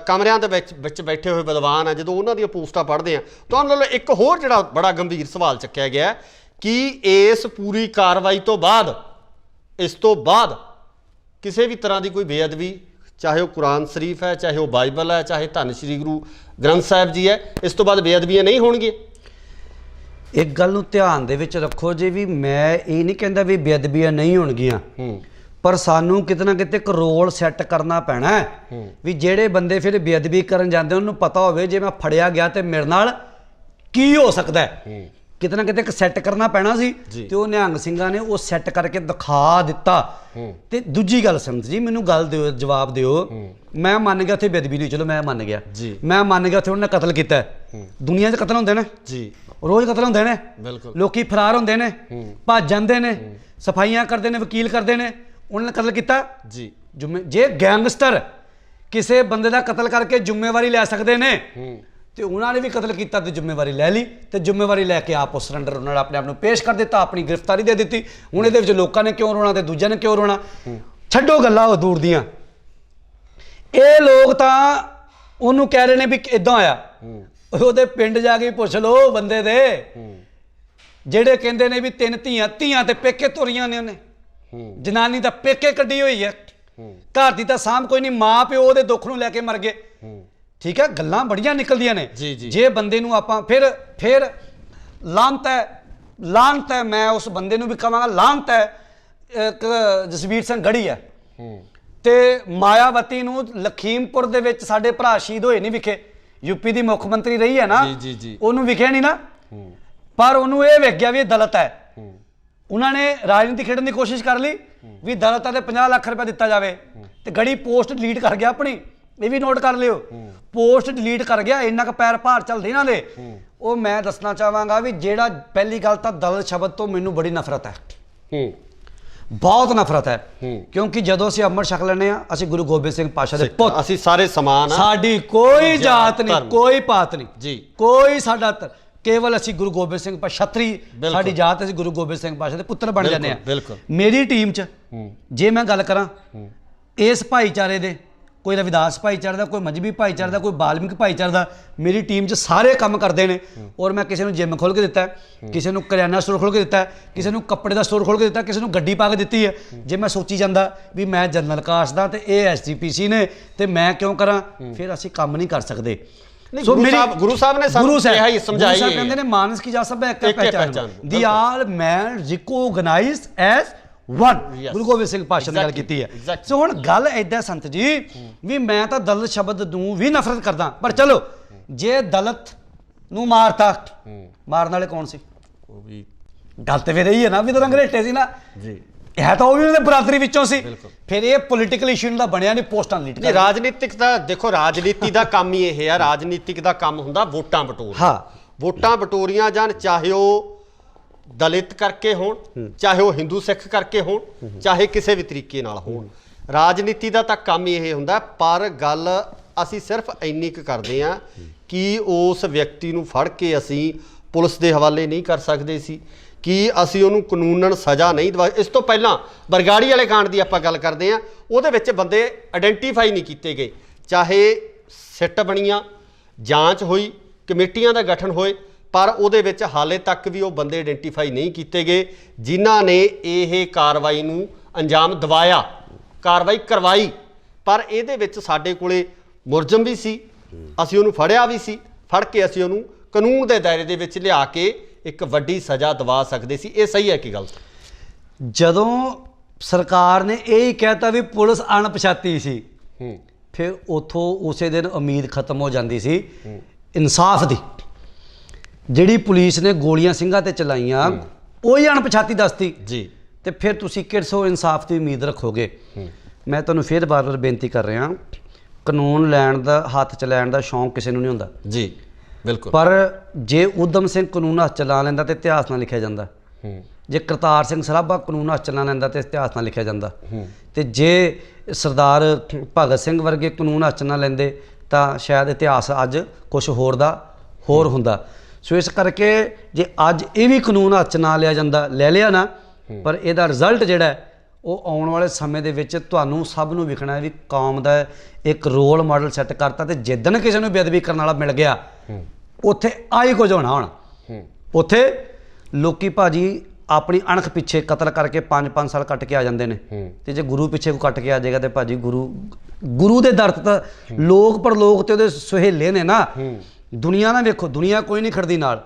ਕਮਰਿਆਂ ਦੇ ਵਿੱਚ ਬੈਠੇ ਹੋਏ ਵਿਦਵਾਨ ਆ, ਜਦੋਂ ਉਹਨਾਂ ਦੀਆਂ ਪੋਸਟਾਂ ਪੜ੍ਹਦੇ ਆ, ਤੁਹਾਨੂੰ ਵੱਲੋਂ ਇੱਕ ਹੋਰ ਜਿਹੜਾ ਬੜਾ ਗੰਭੀਰ ਸਵਾਲ ਚੱਕਿਆ ਗਿਆ ਕਿ ਇਸ ਪੂਰੀ ਕਾਰਵਾਈ ਤੋਂ ਬਾਅਦ, ਇਸ ਤੋਂ ਬਾਅਦ ਕਿਸੇ ਵੀ ਤਰ੍ਹਾਂ ਦੀ ਕੋਈ ਬੇਅਦਬੀ, ਚਾਹੇ ਉਹ ਕੁਰਾਨ ਸ਼ਰੀਫ ਹੈ, ਚਾਹੇ ਉਹ ਬਾਈਬਲ ਹੈ, ਚਾਹੇ ਧੰਨ ਸ਼੍ਰੀ ਗੁਰੂ ਗ੍ਰੰਥ ਸਾਹਿਬ ਜੀ ਹੈ, ਇਸ ਤੋਂ ਬਾਅਦ ਬੇਅਦਬੀਆਂ ਨਹੀਂ ਹੋਣਗੀਆਂ। ਇੱਕ ਗੱਲ ਨੂੰ ਧਿਆਨ ਦੇ ਵਿੱਚ ਰੱਖੋ ਜੀ, ਵੀ ਮੈਂ ਇਹ ਨਹੀਂ ਕਹਿੰਦਾ ਵੀ ਬੇਅਦਬੀਆਂ ਨਹੀਂ ਹੋਣਗੀਆਂ, ਪਰ ਸਾਨੂੰ ਕਿਤੇ ਨਾ ਕਿਤੇ ਇੱਕ ਰੋਲ ਸੈੱਟ ਕਰਨਾ ਪੈਣਾ ਵੀ ਜਿਹੜੇ ਬੰਦੇ ਫਿਰ ਬੇਅਦਬੀ ਕਰਨ ਜਾਂਦੇ ਉਹਨੂੰ ਪਤਾ ਹੋਵੇ ਜੇ ਮੈਂ ਫੜਿਆ ਗਿਆ ਤੇ ਮੇਰੇ ਨਾਲ ਕੀ ਹੋ ਸਕਦਾ ਹੈ। ਕਿਤੇ ਨਾ ਕਿਤੇ ਇੱਕ ਸੈੱਟ ਕਰਨਾ ਪੈਣਾ ਸੀ, ਤੇ ਉਹ ਨਿਹੰਗ ਸਿੰਘਾਂ ਨੇ ਉਹ ਸੈੱਟ ਕਰਕੇ ਦਿਖਾ ਦਿੱਤਾ। ਤੇ ਦੂਜੀ ਗੱਲ ਸੰਤ ਜੀ, ਮੈਨੂੰ ਗੱਲ ਦਿਓ, ਜਵਾਬ ਦਿਓ, ਮੈਂ ਮੰਨ ਗਿਆ ਉੱਥੇ ਬੇਅਦਬੀ ਨਹੀਂ, ਚਲੋ ਮੈਂ ਮੰਨ ਗਿਆ, ਮੈਂ ਮੰਨ ਗਿਆ ਉੱਥੇ ਉਹਨੇ ਕਤਲ ਕੀਤਾ, ਦੁਨੀਆ 'ਚ ਕਤਲ ਹੁੰਦੇ ਨੇ ਜੀ, ਰੋਜ਼ ਕਤਲ ਹੁੰਦੇ ਨੇ, ਲੋਕੀ ਫਰਾਰ ਹੁੰਦੇ ਨੇ, ਭੱਜ ਜਾਂਦੇ ਨੇ, ਸਫਾਈਆਂ ਕਰਦੇ ਨੇ, ਵਕੀਲ ਕਰਦੇ ਨੇ, ਉਹਨਾਂ ਨੇ ਕਤਲ ਕੀਤਾ ਜੀ। ਜੇ ਗੈਂਗਸਟਰ ਕਿਸੇ ਬੰਦੇ ਦਾ ਕਤਲ ਕਰਕੇ ਜ਼ਿੰਮੇਵਾਰੀ ਲੈ ਸਕਦੇ ਨੇ ਤੇ ਉਹਨਾਂ ਨੇ ਵੀ ਕਤਲ ਕੀਤਾ ਤੇ ਜ਼ਿੰਮੇਵਾਰੀ ਲੈ ਲਈ, ਤੇ ਜ਼ਿੰਮੇਵਾਰੀ ਲੈ ਕੇ ਆਪ ਉਹ ਸਰੈਂਡਰ ਉਹਨਾਂ ਨੇ ਆਪਣੇ ਆਪ ਨੂੰ ਪੇਸ਼ ਕਰ ਦਿੱਤਾ, ਆਪਣੀ ਗ੍ਰਿਫਤਾਰੀ ਦੇ ਦਿੱਤੀ। ਹੁਣ ਇਹਦੇ ਵਿੱਚ ਲੋਕਾਂ ਨੇ ਕਿਉਂ ਰੋਣਾ ਤੇ ਦੂਜਿਆਂ ਨੇ ਕਿਉਂ ਰੋਣਾ? ਛੱਡੋ ਗੱਲਾਂ ਉਹ ਦੂਰ ਦੀਆਂ, ਇਹ ਲੋਕ ਤਾਂ ਉਹਨੂੰ ਕਹਿ ਰਹੇ ਨੇ ਵੀ ਇਦਾਂ ਹੋਇਆ। ਉਹਦੇ ਪਿੰਡ ਜਾ ਕੇ ਪੁੱਛ ਲਓ ਬੰਦੇ ਦੇ, ਜਿਹੜੇ ਕਹਿੰਦੇ ਨੇ ਵੀ 3 ਧੀਆਂ ਤੇ ਪੇਕੇ ਤੁਰੀਆਂ ਨੇ, ਉਹਨੇ ਜਨਾਨੀ ਤਾਂ ਪੇਕੇ ਕੱਢੀ ਹੋਈ ਹੈ, ਘਰ ਦੀ ਤਾਂ ਸਾਂਭ ਕੋਈ ਨਹੀਂ, ਮਾਂ ਪਿਓ ਉਹਦੇ ਦੁੱਖ ਨੂੰ ਲੈ ਕੇ ਮਰ ਗਏ। ਠੀਕ ਹੈ, ਗੱਲਾਂ ਬੜੀਆਂ ਨਿਕਲਦੀਆਂ ਨੇ। ਜੀ, ਜੀ। ਜੇ ਬੰਦੇ ਨੂੰ ਆਪਾਂ ਫਿਰ ਲਾਂਤ ਹੈ, ਮੈਂ ਉਸ ਬੰਦੇ ਨੂੰ ਵੀ ਕਹਾਂਗਾ ਲਾਂਤ ਹੈ। ਇੱਕ ਜਸਵੀਰ ਸਿੰਘ ਗੜੀ ਹੈ ਤੇ ਮਾਇਆਵਤੀ ਨੂੰ ਲਖੀਮਪੁਰ ਦੇ ਵਿੱਚ ਸਾਡੇ ਭਰਾ ਸ਼ਹੀਦ ਹੋਏ ਨਹੀਂ ਵਿਖੇ, ਯੂਪੀ ਦੀ ਮੁੱਖ ਮੰਤਰੀ ਰਹੀ ਹੈ ਨਾ, ਜੀ। ਉਹਨੂੰ ਵਿਖਿਆ ਨਹੀਂ ਨਾ, ਪਰ ਉਹਨੂੰ ਇਹ ਵੇਖ ਗਿਆ ਵੀ ਇਹ ਦਲਿਤ ਹੈ। ਉਹਨਾਂ ਨੇ ਰਾਜਨੀਤੀ ਖੇਡਣ ਦੀ ਕੋਸ਼ਿਸ਼ ਕਰ ਲਈ ਵੀ ਦਲਿਤਾਂ ਦੇ 50 ਲੱਖ ਰੁਪਏ ਦਿੱਤਾ ਜਾਵੇ, ਤੇ ਗੜੀ ਪੋਸਟ ਡਿਲੀਟ ਕਰ ਗਿਆ ਆਪਣੀ। ਇਹ ਵੀ ਨੋਟ ਕਰ ਲਿਓ, ਪੋਸਟ ਡਿਲੀਟ ਕਰ ਗਿਆ। ਇੰਨਾ ਕੁ ਪੈਰ ਭਾਰ ਚੱਲਦੇ ਇਹਨਾਂ ਦੇ। ਉਹ ਮੈਂ ਦੱਸਣਾ ਚਾਹਾਂਗਾ ਵੀ ਜਿਹੜਾ ਪਹਿਲੀ ਗੱਲ ਤਾਂ ਦਲਿਤ ਸ਼ਬਦ ਤੋਂ ਮੈਨੂੰ ਬੜੀ ਨਫ਼ਰਤ ਹੈ, ਬਹੁਤ ਨਫ਼ਰਤ ਹੈ, ਕਿਉਂਕਿ ਜਦੋਂ ਅਸੀਂ ਅੰਮ੍ਰਿਤ ਛਕ ਲੈਂਦੇ ਆ ਅਸੀਂ ਗੁਰੂ ਗੋਬਿੰਦ ਸਿੰਘ ਪਾਤਸ਼ਾਹ ਦੇ ਪੁੱਤ, ਅਸੀਂ ਸਾਰੇ ਸਮਾਨ ਆ, ਸਾਡੀ ਕੋਈ ਜਾਤ ਨਹੀਂ, ਕੋਈ ਪਾਤ ਨਹੀਂ ਜੀ, ਕੋਈ ਸਾਡਾ ਕੇਵਲ ਅਸੀਂ ਗੁਰੂ ਗੋਬਿੰਦ ਸਿੰਘ ਪਾਤਸ਼ਾਹ ਛਤਰੀ ਸਾਡੀ ਜਾਤ, ਅਸੀਂ ਗੁਰੂ ਗੋਬਿੰਦ ਸਿੰਘ ਪਾਤਸ਼ਾਹ ਦੇ ਪੁੱਤਰ ਬਣ ਜਾਂਦੇ ਆ। ਮੇਰੀ ਟੀਮ 'ਚ ਜੇ ਮੈਂ ਗੱਲ ਕਰਾਂ ਇਸ ਭਾਈਚਾਰੇ ਦੇ, ਕੋਈ ਰਵਿਦਾਸ ਭਾਈਚਾਰੇ ਦਾ, ਕੋਈ ਮਜਬੀ ਭਾਈਚਾਰੇ ਦਾ, ਕੋਈ ਬਾਲਮਿਕ ਭਾਈਚਾਰੇ ਦਾ, ਮੇਰੀ ਟੀਮ 'ਚ ਸਾਰੇ ਕੰਮ ਕਰਦੇ ਨੇ। ਔਰ ਮੈਂ ਕਿਸੇ ਨੂੰ ਜਿਮ ਖੋਲ੍ਹ ਕੇ ਦਿੱਤਾ, ਕਿਸੇ ਨੂੰ ਕਰਿਆਨਾ ਸਟੋਰ ਖੋਲ੍ਹ ਕੇ ਦਿੱਤਾ, ਕਿਸੇ ਨੂੰ ਕੱਪੜੇ ਦਾ ਸਟੋਰ ਖੋਲ੍ਹ ਕੇ ਦਿੱਤਾ, ਕਿਸੇ ਨੂੰ ਗੱਡੀ ਪਾ ਕੇ ਦਿੱਤੀ ਹੈ। ਜੇ ਮੈਂ ਸੋਚੀ ਜਾਂਦਾ ਵੀ ਮੈਂ ਜਨਰਲ ਕਾਸਟ ਦਾ ਤੇ ਇਹ SGPC ਨੇ ਤੇ ਮੈਂ ਕਿਉਂ ਕਰਾਂ, ਫਿਰ ਅਸੀਂ ਕੰਮ ਨਹੀਂ ਕਰ ਸਕਦੇ। ਗੁਰੂ ਸਾਹਿਬ ਨੇ ਸਾਨੂੰ ਕਿਹਾ ਹੀ ਸਮਝਾਈ ਹੈ, ਕਹਿੰਦੇ ਨੇ ਮਾਨਸ ਕੀ ਜਾ ਸਭ ਇੱਕ ਪਹਿਚਾਨ, ਦੀ ਆਲ ਮੈਨ ਰਿਕੋਗਨਾਈਜ਼ਡ ਐਜ਼ ਵਨ। ਗੁਰੂ ਗੋਬਿੰਦ ਸਿੰਘ ਪਾਤਸ਼ਾਹ ਨੇ ਗੱਲ ਕੀਤੀ ਹੈ। ਸੋ ਹੁਣ ਗੱਲ ਏਦਾਂ ਸੰਤ ਜੀ ਵੀ ਮੈਂ ਤਾਂ ਦਲਿਤ ਸ਼ਬਦ ਨੂੰ ਵੀ ਨਫ਼ਰਤ ਕਰਦਾ, ਪਰ ਚਲੋ ਜੇ ਦਲਿਤ ਨੂੰ ਮਾਰਤਾ, ਮਾਰਨ ਵਾਲੇ ਕੌਣ ਸੀ? ਉਹ ਵੀ ਗੱਲ ਤੇ ਫਿਰ ਇਹੀ ਹੈ ਨਾ ਵੀ ਤਾਂ ਅੰਗਰੇਟੇ ਸੀ ਨਾ ਜੀ, ਹੈ ਤਾਂ ਉਹ ਵੀ ਉਹਦੇ ਬਰਾਦਰੀ ਵਿੱਚੋਂ ਸੀ। ਫਿਰ ਇਹ ਪੋਲੀਟੀਕਲ ਇਸ਼ੂ ਦਾ ਬਣਿਆ ਨਹੀਂ, ਪੋਸਟਾਂ ਲੀਡ ਨਹੀਂ। ਰਾਜਨੀਤਿਕ ਦਾ ਦੇਖੋ, ਰਾਜਨੀਤੀ ਦਾ ਕੰਮ ਹੀ ਇਹ ਹੈ, ਰਾਜਨੀਤਿਕ ਦਾ ਕੰਮ ਹੁੰਦਾ ਵੋਟਾਂ ਬਟੋਰ। ਹਾਂ, ਵੋਟਾਂ ਬਟੋਰੀਆਂ ਜਾਣ, ਚਾਹੇ ਉਹ ਦਲਿਤ ਕਰਕੇ ਹੋਣ, ਚਾਹੇ ਉਹ ਹਿੰਦੂ ਸਿੱਖ ਕਰਕੇ ਹੋਣ, ਚਾਹੇ ਕਿਸੇ ਵੀ ਤਰੀਕੇ ਨਾਲ ਹੋਣ। ਰਾਜਨੀਤੀ ਦਾ ਤਾਂ ਕੰਮ ਹੀ ਇਹ ਹੁੰਦਾ। ਪਰ ਗੱਲ ਅਸੀਂ ਸਿਰਫ ਇੰਨੀ ਕੁ ਕਰਦੇ ਹਾਂ ਕਿ ਉਸ ਵਿਅਕਤੀ ਨੂੰ ਫੜ ਕੇ ਅਸੀਂ ਪੁਲਿਸ ਦੇ ਹਵਾਲੇ ਨਹੀਂ ਕਰ ਸਕਦੇ ਸੀ, ਕਿ ਅਸੀਂ ਉਹਨੂੰ ਕਾਨੂੰਨਨ ਸਜ਼ਾ ਨਹੀਂ ਦਵਾ। ਇਸ ਤੋਂ ਪਹਿਲਾਂ ਬਰਗਾੜੀ ਵਾਲੇ ਕਾਂਡ ਦੀ ਆਪਾਂ ਗੱਲ ਕਰਦੇ ਹਾਂ, ਉਹਦੇ ਵਿੱਚ ਬੰਦੇ ਆਇਡੈਂਟੀਫਾਈ ਨਹੀਂ ਕੀਤੇ ਗਏ। ਚਾਹੇ ਸਿੱਟ ਬਣੀਆਂ, ਜਾਂਚ ਹੋਈ, ਕਮੇਟੀਆਂ ਦਾ ਗਠਨ ਹੋਏ, ਪਰ ਉਹਦੇ ਵਿੱਚ ਹਾਲੇ ਤੱਕ ਵੀ ਉਹ ਬੰਦੇ ਆਇਡੈਂਟੀਫਾਈ ਨਹੀਂ ਕੀਤੇ ਗਏ ਜਿਨ੍ਹਾਂ ਨੇ ਇਹ ਕਾਰਵਾਈ ਨੂੰ ਅੰਜਾਮ ਦਿਵਾਇਆ, ਕਾਰਵਾਈ ਕਰਵਾਈ। ਪਰ ਇਹਦੇ ਵਿੱਚ ਸਾਡੇ ਕੋਲੇ ਮੁਲਜ਼ਮ ਵੀ ਸੀ, ਅਸੀਂ ਉਹਨੂੰ ਫੜਿਆ ਵੀ ਸੀ, ਫੜ ਕੇ ਅਸੀਂ ਉਹਨੂੰ ਕਾਨੂੰਨ ਦੇ ਦਾਇਰੇ ਦੇ ਵਿੱਚ ਲਿਆ ਕੇ ਇੱਕ ਵੱਡੀ ਸਜ਼ਾ ਦਿਵਾ ਸਕਦੇ ਸੀ। ਇਹ ਸਹੀ ਹੈ ਕਿ ਗਲਤ? ਜਦੋਂ ਸਰਕਾਰ ਨੇ ਇਹ ਹੀ ਕਹਿਤਾ ਵੀ ਪੁਲਿਸ ਅਣਪਛਾਤੀ ਸੀ, ਫਿਰ ਉਥੋਂ ਉਸੇ ਦਿਨ ਉਮੀਦ ਖਤਮ ਹੋ ਜਾਂਦੀ ਸੀ ਇਨਸਾਫ ਦੀ। ਜਿਹੜੀ ਪੁਲਿਸ ਨੇ ਗੋਲੀਆਂ ਸਿੰਘਾਂ ਤੇ ਚਲਾਈਆਂ ਉਹੀ ਅਣਪਛਾਤੀ ਦੱਸਤੀ ਜੀ, ਤੇ ਫਿਰ ਤੁਸੀਂ ਕਿਹੜਸੋ ਇਨਸਾਫ ਦੀ ਉਮੀਦ ਰੱਖੋਗੇ? ਮੈਂ ਤੁਹਾਨੂੰ ਫਿਰ ਬਾਰ-ਬਾਰ ਬੇਨਤੀ ਕਰ ਰਿਹਾ, ਕਾਨੂੰਨ ਲੈਣ ਦਾ, ਹੱਥ 'ਚ ਲੈਣ ਦਾ ਸ਼ੌਂਕ ਕਿਸੇ ਨੂੰ ਨਹੀਂ ਹੁੰਦਾ ਜੀ, ਬਿਲਕੁਲ। ਪਰ ਜੇ ਊਧਮ ਸਿੰਘ ਕਾਨੂੰਨ ਹੱਥ ਚਲਾ ਲੈਂਦਾ ਤੇ ਇਤਿਹਾਸ ਨਾਲ ਲਿਖਿਆ ਜਾਂਦਾ, ਜੇ ਕਰਤਾਰ ਸਿੰਘ ਸਰਾਭਾ ਕਾਨੂੰਨ ਹੱਥ ਚਲਾ ਲੈਂਦਾ ਤੇ ਇਤਿਹਾਸ ਨਾਲ ਲਿਖਿਆ ਜਾਂਦਾ, ਤੇ ਜੇ ਸਰਦਾਰ ਭਗਤ ਸਿੰਘ ਵਰਗੇ ਕਾਨੂੰਨ ਹੱਥ ਨਾ ਲੈਂਦੇ ਤਾਂ ਸ਼ਾਇਦ ਇਤਿਹਾਸ ਅੱਜ ਕੁਝ ਹੋਰ ਦਾ ਹੋਰ ਹੁੰਦਾ। ਸੋ ਇਸ ਕਰਕੇ ਜੇ ਅੱਜ ਇਹ ਵੀ ਕਾਨੂੰਨ ਹੱਥ 'ਚ ਨਾ ਲਿਆ ਜਾਂਦਾ, ਲੈ ਲਿਆ ਨਾ, ਪਰ ਇਹਦਾ ਰਿਜ਼ਲਟ ਜਿਹੜਾ ਉਹ ਆਉਣ ਵਾਲੇ ਸਮੇਂ ਦੇ ਵਿੱਚ ਤੁਹਾਨੂੰ ਸਭ ਨੂੰ ਵਿਖਣਾ ਵੀ ਕੌਮ ਦਾ ਇੱਕ ਰੋਲ ਮਾਡਲ ਸੈੱਟ ਕਰਤਾ, ਤੇ ਜਿੱਦਣ ਕਿਸੇ ਨੂੰ ਬੇਅਦਬੀ ਕਰਨ ਵਾਲਾ ਮਿਲ ਗਿਆ ਉੱਥੇ ਆਹੀ ਕੁਝ ਹੋਣਾ। ਉੱਥੇ ਲੋਕੀ ਭਾਜੀ ਆਪਣੀ ਅਣਖ ਪਿੱਛੇ ਕਤਲ ਕਰਕੇ 5-5 ਸਾਲ ਕੱਟ ਕੇ ਆ ਜਾਂਦੇ ਨੇ, ਤੇ ਜੇ ਗੁਰੂ ਪਿੱਛੇ ਕੋਈ ਕੱਟ ਕੇ ਆ ਜਾਏਗਾ ਤੇ ਭਾਜੀ ਗੁਰੂ ਦੇ ਦਰ ਤਾਂ ਲੋਕ ਪਰਲੋਕ ਤੇ ਉਹਦੇ ਸੁਹੇਲੇ ਨੇ ਨਾ। ਦੁਨੀਆ ਨਾ ਵੇਖੋ, ਦੁਨੀਆ ਕੋਈ ਨਹੀਂ ਖੜਦੀ ਨਾਲ।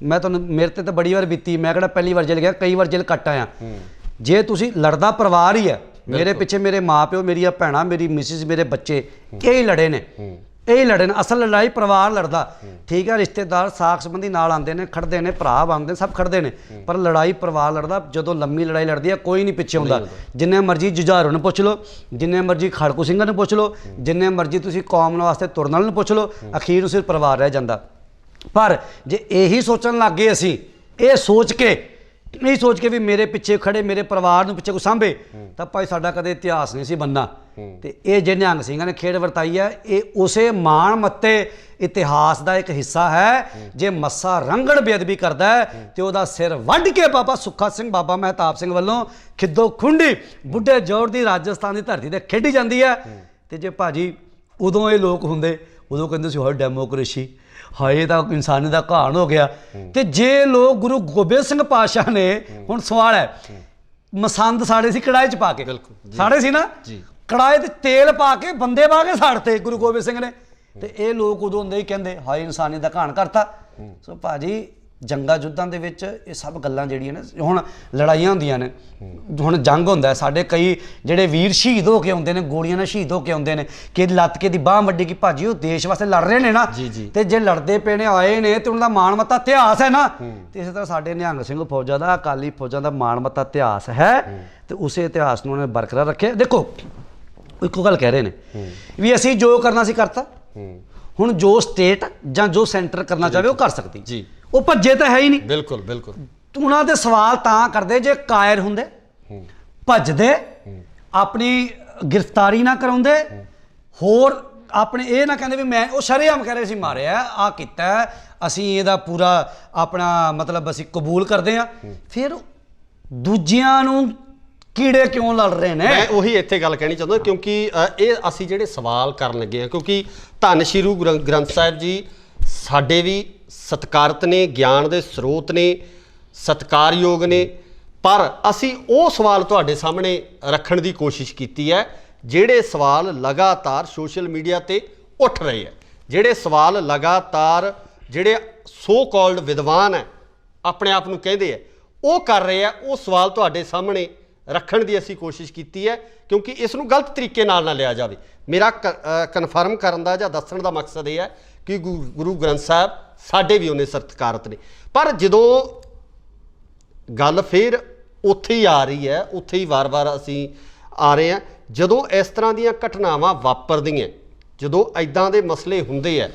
ਮੈਂ ਤੁਹਾਨੂੰ, ਮੇਰੇ ਤੇ ਤਾਂ ਬੜੀ ਵਾਰ ਬੀਤੀ, ਮੈਂ ਕਿਹੜਾ ਪਹਿਲੀ ਵਾਰ ਜੇਲ੍ਹ ਗਿਆ, ਕਈ ਵਾਰ ਜੇਲ੍ਹ ਕੱਟ ਆਇਆ। ਜੇ ਤੁਸੀਂ ਲੜਦਾ ਪਰਿਵਾਰ ਹੀ ਹੈ, ਮੇਰੇ ਪਿੱਛੇ ਮੇਰੇ ਮਾਂ ਪਿਓ, ਮੇਰੀਆਂ ਭੈਣਾਂ, ਮੇਰੀ ਮਿਸਿਸ, ਮੇਰੇ ਬੱਚੇ, ਇਹ ਹੀ ਲੜੇ ਨੇ, ਇਹ ਹੀ ਲੜੇ ਨੇ। ਅਸਲ ਲੜਾਈ ਪਰਿਵਾਰ ਲੜਦਾ, ਠੀਕ ਹੈ। ਰਿਸ਼ਤੇਦਾਰ ਸਾਕ ਸੰਬੰਧੀ ਨਾਲ ਆਉਂਦੇ ਨੇ, ਖੜਦੇ ਨੇ, ਭਰਾ ਬਣਦੇ, ਸਭ ਖੜਦੇ ਨੇ, ਪਰ ਲੜਾਈ ਪਰਿਵਾਰ ਲੜਦਾ। ਜਦੋਂ ਲੰਮੀ ਲੜਾਈ ਲੜਦੀ ਹੈ ਕੋਈ ਨਹੀਂ ਪਿੱਛੇ ਹੁੰਦਾ। ਜਿੰਨੇ ਮਰਜ਼ੀ ਜੁਝਾਰੂ ਨੂੰ ਪੁੱਛ ਲਓ, ਜਿੰਨੇ ਮਰਜ਼ੀ ਖੜਕੂ ਸਿੰਘਾਂ ਨੂੰ ਪੁੱਛ ਲਓ, ਜਿੰਨੇ ਮਰਜ਼ੀ ਤੁਸੀਂ ਕੌਮ ਵਾਸਤੇ ਤੁਰਨ ਵਾਲੇ ਨੂੰ ਪੁੱਛ ਲਓ, ਅਖੀਰ ਨੂੰ ਸਿਰਫ ਪਰਿਵਾਰ ਰਹਿ ਜਾਂਦਾ। ਪਰ ਜੇ ਇਹੀ ਸੋਚਣ ਲੱਗ ਗਏ ਅਸੀਂ, ਇਹ ਸੋਚ ਕੇ ਵੀ ਮੇਰੇ ਪਿੱਛੇ ਖੜੇ, ਮੇਰੇ ਪਰਿਵਾਰ ਨੂੰ ਪਿੱਛੇ ਕੋਈ ਸਾਂਭੇ, ਤਾਂ ਭਾਈ ਸਾਡਾ ਕਦੇ ਇਤਿਹਾਸ ਨਹੀਂ ਸੀ ਬਣਨਾ। ਤੇ ਇਹ ਜਿਹੜੇ ਨਿਹੰਗ ਸਿੰਘਾਂ ਨੇ ਖੇਡ ਵਰਤਾਈ ਹੈ, ਇਹ ਉਸੇ ਮਾਣ ਮੱਤੇ ਇਤਿਹਾਸ ਦਾ ਇੱਕ ਹਿੱਸਾ ਹੈ। ਜੇ ਮੱਸਾ ਰੰਗੜ ਬੇਅਦਬੀ ਕਰਦਾ ਹੈ ਤੇ ਉਹਦਾ ਸਿਰ ਵੱਢ ਕੇ ਬਾਬਾ ਸੁੱਖਾ ਸਿੰਘ, ਬਾਬਾ ਮਹਿਤਾਬ ਸਿੰਘ ਵੱਲੋਂ ਖਿੱਦੋ ਖੁੰਡੀ ਬੁੱਢੇ ਜੋੜ ਦੀ ਰਾਜਸਥਾਨ ਦੀ ਧਰਤੀ ਤੇ ਖੇਡੀ ਜਾਂਦੀ ਹੈ। ਤੇ ਜੇ ਭਾਜੀ ਉਦੋਂ ਇਹ ਲੋਕ ਹੁੰਦੇ, ਉਦੋਂ ਕਹਿੰਦੇ ਸੀ ਹਾਏ ਡੈਮੋਕ੍ਰੇਸੀ, ਹਾਏ ਤਾਂ ਇਨਸਾਨੀ ਦਾ ਘਾਣ ਹੋ ਗਿਆ। ਤੇ ਜੇ ਲੋਕ ਗੁਰੂ ਗੋਬਿੰਦ ਸਿੰਘ ਪਾਤਸ਼ਾਹ ਨੇ, ਹੁਣ ਸਵਾਲ ਹੈ, ਮਸੰਦ ਸਾੜੇ ਸੀ ਕੜਾਹੀ 'ਚ ਪਾ ਕੇ, ਸਾੜੇ ਸੀ ਨਾ, ਕੜਾਹੀ 'ਤੇ ਤੇਲ ਪਾ ਕੇ ਬੰਦੇ ਪਾ ਕੇ ਸਾੜਤੇ ਗੁਰੂ ਗੋਬਿੰਦ ਸਿੰਘ ਨੇ। ਤੇ ਇਹ ਲੋਕ ਉਦੋਂ ਹੁੰਦੇ ਹੀ ਕਹਿੰਦੇ ਹਾਏ ਇਨਸਾਨੀਅਤ ਦਾ ਘਾਣ ਕਰਤਾ। ਸੋ ਭਾਜੀ ਜੰਗਾਂ ਯੁੱਧਾਂ ਦੇ ਵਿੱਚ ਇਹ ਸਭ ਗੱਲਾਂ ਜਿਹੜੀਆਂ ਨੇ, ਹੁਣ ਲੜਾਈਆਂ ਹੁੰਦੀਆਂ ਨੇ, ਹੁਣ ਜੰਗ ਹੁੰਦਾ, ਸਾਡੇ ਕਈ ਜਿਹੜੇ ਵੀਰ ਸ਼ਹੀਦ ਹੋ ਕੇ ਆਉਂਦੇ ਨੇ, ਗੋਲੀਆਂ ਨਾਲ ਸ਼ਹੀਦ ਹੋ ਕੇ ਆਉਂਦੇ ਨੇ, ਕਿ ਲੱਤ ਕੇ ਦੀ ਬਾਂਹ ਵੱਡੀ ਕਿ ਭਾਜੀ ਉਹ ਦੇਸ਼ ਵਾਸਤੇ ਲੜ ਰਹੇ ਨੇ ਨਾ। ਤੇ ਜੇ ਲੜਦੇ ਪਏ ਨੇ ਆਏ ਨੇ ਤੇ ਉਹਨਾਂ ਦਾ ਮਾਣ ਮੱਤਾ ਇਤਿਹਾਸ ਹੈ ਨਾ। ਤੇ ਇਸੇ ਤਰ੍ਹਾਂ ਸਾਡੇ ਨਿਹੰਗ ਸਿੰਘ ਫੌਜਾਂ ਦਾ, ਅਕਾਲੀ ਫੌਜਾਂ ਦਾ ਮਾਣ ਮੱਤਾ ਇਤਿਹਾਸ ਹੈ ਤੇ ਉਸੇ ਇਤਿਹਾਸ ਨੂੰ ਉਹਨੇ ਬਰਕਰਾਰ ਰੱਖਿਆ। ਦੇਖੋ ਇੱਕੋ ਗੱਲ ਕਹਿ ਰਹੇ ਨੇ ਵੀ ਅਸੀਂ ਜੋ ਕਰਨਾ ਸੀ ਕਰਤਾ, ਹੁਣ ਜੋ ਸਟੇਟ ਜਾਂ ਜੋ ਸੈਂਟਰ ਕਰਨਾ ਚਾਹਵੇ ਉਹ ਕਰ ਸਕਦੀ ਜੀ। ਉਹ ਭੱਜੇ ਤਾਂ ਹੈ ਹੀ ਨਹੀਂ। ਬਿਲਕੁਲ ਬਿਲਕੁਲ। ਉਹਨਾਂ ਦੇ ਸਵਾਲ ਤਾਂ ਕਰਦੇ ਜੇ ਕਾਇਰ ਹੁੰਦੇ, ਭੱਜਦੇ, ਆਪਣੀ ਗ੍ਰਿਫਤਾਰੀ ਨਾ ਕਰਾਉਂਦੇ, ਹੋਰ ਆਪਣੇ ਇਹ ਨਾ ਕਹਿੰਦੇ ਵੀ ਮੈਂ ਉਹ ਸ਼ਰੇਆਮ ਕਹਿ ਰਹੇ ਸੀ ਮਾਰਿਆ ਆ ਕੀਤਾ ਅਸੀਂ ਇਹਦਾ ਪੂਰਾ ਆਪਣਾ ਮਤਲਬ ਅਸੀਂ ਕਬੂਲ ਕਰਦੇ ਹਾਂ, ਫਿਰ ਦੂਜਿਆਂ ਨੂੰ ਕੀੜੇ ਕਿਉਂ ਲੜ ਰਹੇ ਨੇ? ਮੈਂ ਉਹੀ ਇੱਥੇ ਗੱਲ ਕਹਿਣੀ ਚਾਹੁੰਦਾ ਕਿਉਂਕਿ ਇਹ ਅਸੀਂ ਜਿਹੜੇ ਸਵਾਲ ਕਰਨ ਲੱਗੇ ਹਾਂ, ਕਿਉਂਕਿ ਧੰਨ ਸ਼੍ਰੀ ਗੁਰੂ ਗ੍ਰੰਥ ਸਾਹਿਬ ਜੀ ਸਾਡੇ ਵੀ ਸਤਿਕਾਰਤ ਨੇ, ਗਿਆਨ ਦੇ ਸਰੋਤ ਨੇ, ਸਤਿਕਾਰਯੋਗ ਨੇ, ਪਰ ਅਸੀਂ ਉਹ ਸਵਾਲ ਤੁਹਾਡੇ ਸਾਹਮਣੇ ਰੱਖਣ ਦੀ ਕੋਸ਼ਿਸ਼ ਕੀਤੀ ਹੈ ਜਿਹੜੇ ਸਵਾਲ ਲਗਾਤਾਰ ਸੋਸ਼ਲ ਮੀਡੀਆ ਤੇ ਉੱਠ ਰਹੇ ਹੈ, ਜਿਹੜੇ ਸਵਾਲ ਲਗਾਤਾਰ ਜਿਹੜੇ ਸੋ ਕਾਲਡ ਵਿਦਵਾਨ ਹੈ ਆਪਣੇ ਆਪ ਨੂੰ ਕਹਿੰਦੇ ਹੈ ਉਹ ਕਰ ਰਹੇ ਆ। ਉਹ ਸਵਾਲ ਤੁਹਾਡੇ ਸਾਹਮਣੇ ਰੱਖਣ ਦੀ ਅਸੀਂ ਕੋਸ਼ਿਸ਼ ਕੀਤੀ ਹੈ ਕਿਉਂਕਿ ਇਸ ਨੂੰ ਗਲਤ ਤਰੀਕੇ ਨਾਲ ਨਾ ਲਿਆ ਜਾਵੇ। ਮੇਰਾ ਕਨਫਰਮ ਕਰਨ ਦਾ ਜਾਂ ਦੱਸਣ ਦਾ ਮਕਸਦ ਇਹ ਹੈ ਕਿ ਗੁਰੂ ਗ੍ਰੰਥ ਸਾਹਿਬ ਸਾਡੇ ਵੀ ਉਹਨੇ ਸਤਿਕਾਰਤ ਨੇ, ਪਰ ਜਦੋਂ ਗੱਲ ਫਿਰ ਉੱਥੇ ਹੀ ਆ ਰਹੀ ਹੈ, ਉੱਥੇ ਹੀ ਵਾਰ-ਵਾਰ ਅਸੀਂ ਆ ਰਹੇ ਹਾਂ, ਜਦੋਂ ਇਸ ਤਰ੍ਹਾਂ ਦੀਆਂ ਘਟਨਾਵਾਂ ਵਾਪਰਦੀਆਂ, ਜਦੋਂ ਇੱਦਾਂ ਦੇ ਮਸਲੇ ਹੁੰਦੇ ਆ,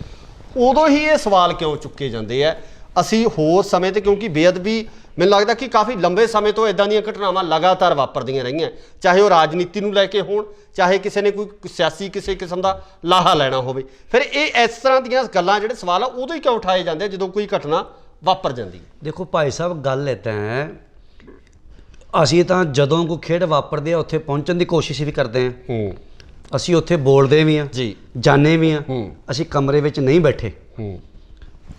ਉਦੋਂ ਹੀ ਇਹ ਸਵਾਲ ਕਿਉਂ ਚੁੱਕੇ ਜਾਂਦੇ ਆ। ਅਸੀਂ ਹੋਰ ਸਮੇਂ 'ਤੇ ਕਿਉਂਕਿ ਬੇਅਦਬੀ ਮੈਨੂੰ ਲੱਗਦਾ ਕਿ ਕਾਫੀ ਲੰਬੇ ਸਮੇਂ ਤੋਂ ਇੱਦਾਂ ਦੀਆਂ ਘਟਨਾਵਾਂ ਲਗਾਤਾਰ ਵਾਪਰਦੀਆਂ ਰਹੀਆਂ, ਚਾਹੇ ਉਹ ਰਾਜਨੀਤੀ ਨੂੰ ਲੈ ਕੇ ਹੋਣ, ਚਾਹੇ ਕਿਸੇ ਨੇ ਕੋਈ ਸਿਆਸੀ ਕਿਸੇ ਕਿਸਮ ਦਾ ਲਾਹਾ ਲੈਣਾ ਹੋਵੇ। ਫਿਰ ਇਹ ਇਸ ਤਰ੍ਹਾਂ ਦੀਆਂ ਗੱਲਾਂ ਜਿਹੜੇ ਸਵਾਲ ਆ ਉਦੋਂ ਹੀ ਕਿਉਂ ਉਠਾਏ ਜਾਂਦੇ ਜਦੋਂ ਕੋਈ ਘਟਨਾ ਵਾਪਰ ਜਾਂਦੀ ਹੈ? ਦੇਖੋ ਭਾਈ ਸਾਹਿਬ ਗੱਲ ਇੱਦਾਂ ਹੈ, ਅਸੀਂ ਤਾਂ ਜਦੋਂ ਕੋਈ ਖੇਡ ਵਾਪਰਦੀ ਆ ਉੱਥੇ ਪਹੁੰਚਣ ਦੀ ਕੋਸ਼ਿਸ਼ ਵੀ ਕਰਦੇ ਹਾਂ, ਅਸੀਂ ਉੱਥੇ ਬੋਲਦੇ ਵੀ ਹਾਂ ਜੀ, ਜਾਂਦੇ ਵੀ ਹਾਂ, ਅਸੀਂ ਕਮਰੇ ਵਿੱਚ ਨਹੀਂ ਬੈਠੇ।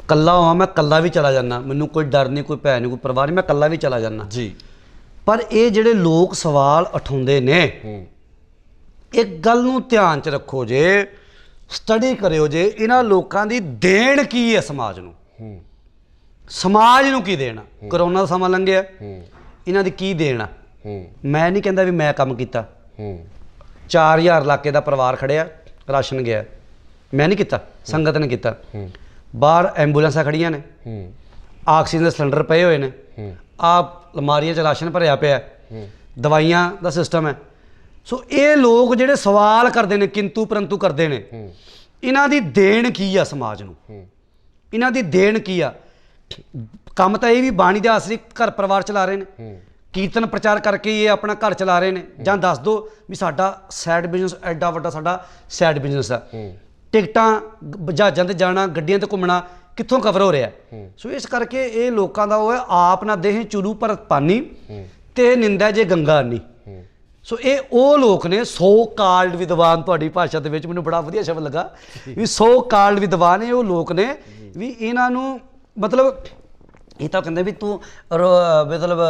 ਕੱਲਾ ਹਾਂ, ਮੈਂ ਕੱਲਾ ਵੀ ਚਲਾ ਜਾਂਦਾ, ਮੈਨੂੰ ਕੋਈ ਡਰ ਨਹੀਂ, ਕੋਈ ਭੈ ਨਹੀਂ, ਕੋਈ ਪਰਵਾਹ ਨਹੀਂ, ਮੈਂ ਕੱਲਾ ਵੀ ਚਲਾ ਜਾਂਦਾ ਜੀ। ਪਰ ਇਹ ਜਿਹੜੇ ਲੋਕ ਸਵਾਲ ਉਠਾਉਂਦੇ ਨੇ, ਇੱਕ ਗੱਲ ਨੂੰ ਧਿਆਨ 'ਚ ਰੱਖੋ ਜੇ, ਸਟੱਡੀ ਕਰਿਓ ਜੇ, ਇਹਨਾਂ ਲੋਕਾਂ ਦੀ ਦੇਣ ਕੀ ਹੈ ਸਮਾਜ ਨੂੰ, ਸਮਾਜ ਨੂੰ ਕੀ ਦੇਣਾ? ਕਰੋਨਾ ਦਾ ਸਮਾਂ ਲੰਘਿਆ, ਇਹਨਾਂ ਦੀ ਕੀ ਦੇਣਾ? ਮੈਂ ਨਹੀਂ ਕਹਿੰਦਾ ਵੀ ਮੈਂ ਕੰਮ ਕੀਤਾ, 4000 ਇਲਾਕੇ ਦਾ ਪਰਿਵਾਰ ਖੜਿਆ, ਰਾਸ਼ਨ ਗਿਆ, ਮੈਂ ਨਹੀਂ ਕੀਤਾ, ਸੰਗਤ ਨੇ ਕੀਤਾ। ਬਾਹਰ ਐਂਬੂਲੈਂਸਾਂ ਖੜੀਆਂ ਨੇ, ਆਕਸੀਜਨ ਦੇ ਸਿਲੰਡਰ ਪਏ ਹੋਏ ਨੇ, ਆਹ ਅਲਮਾਰੀਆਂ 'ਚ ਰਾਸ਼ਨ ਭਰਿਆ ਪਿਆ, ਦਵਾਈਆਂ ਦਾ ਸਿਸਟਮ ਹੈ। ਸੋ ਇਹ ਲੋਕ ਜਿਹੜੇ ਸਵਾਲ ਕਰਦੇ ਨੇ, ਕਿੰਤੂ ਪਰੰਤੂ ਕਰਦੇ ਨੇ, ਇਹਨਾਂ ਦੀ ਦੇਣ ਕੀ ਆ ਸਮਾਜ ਨੂੰ? ਇਹਨਾਂ ਦੀ ਦੇਣ ਕੀ ਆ? ਕੰਮ ਤਾਂ ਇਹ ਵੀ ਬਾਣੀ ਦੇ ਆਸਰੇ ਘਰ ਪਰਿਵਾਰ ਚਲਾ ਰਹੇ ਨੇ, ਕੀਰਤਨ ਪ੍ਰਚਾਰ ਕਰਕੇ ਇਹ ਆਪਣਾ ਘਰ ਚਲਾ ਰਹੇ ਨੇ, ਜਾਂ ਦੱਸ ਦਿਓ ਵੀ ਸਾਡਾ ਸਾਈਡ ਬਿਜ਼ਨਸ ਐਡਾ ਵੱਡਾ ਸਾਡਾ ਸਾਈਡ ਬਿਜ਼ਨਸ ਆ, ਟਿਕਟਾਂ ਜਹਾਜ਼ਾਂ 'ਤੇ ਜਾਣਾ, ਗੱਡੀਆਂ 'ਤੇ ਘੁੰਮਣਾ ਕਿੱਥੋਂ ਕਵਰ ਹੋ ਰਿਹਾ? ਸੋ ਇਸ ਕਰਕੇ ਇਹ ਲੋਕਾਂ ਦਾ ਉਹ ਹੈ ਆਪ ਨਾ ਦੇਹ ਚੁਰੂ ਭਰਤ ਪਾਨੀ ਤੇ ਨਿੰਦਾ ਜੇ ਗੰਗਾ ਨਹੀਂ। ਸੋ ਇਹ ਉਹ ਲੋਕ ਨੇ ਸੋ ਕਾਲਡ ਵਿਦਵਾਨ, ਤੁਹਾਡੀ ਭਾਸ਼ਾ ਦੇ ਵਿੱਚ ਮੈਨੂੰ ਬੜਾ ਵਧੀਆ ਸ਼ਬਦ ਲੱਗਾ ਵੀ ਸੋ ਕਾਲਡ ਵਿਦਵਾਨ, ਇਹ ਉਹ ਲੋਕ ਨੇ ਵੀ ਇਹਨਾਂ ਨੂੰ ਮਤਲਬ ਇਹ ਤਾਂ ਕਹਿੰਦੇ ਵੀ ਤੂੰ ਮਤਲਬ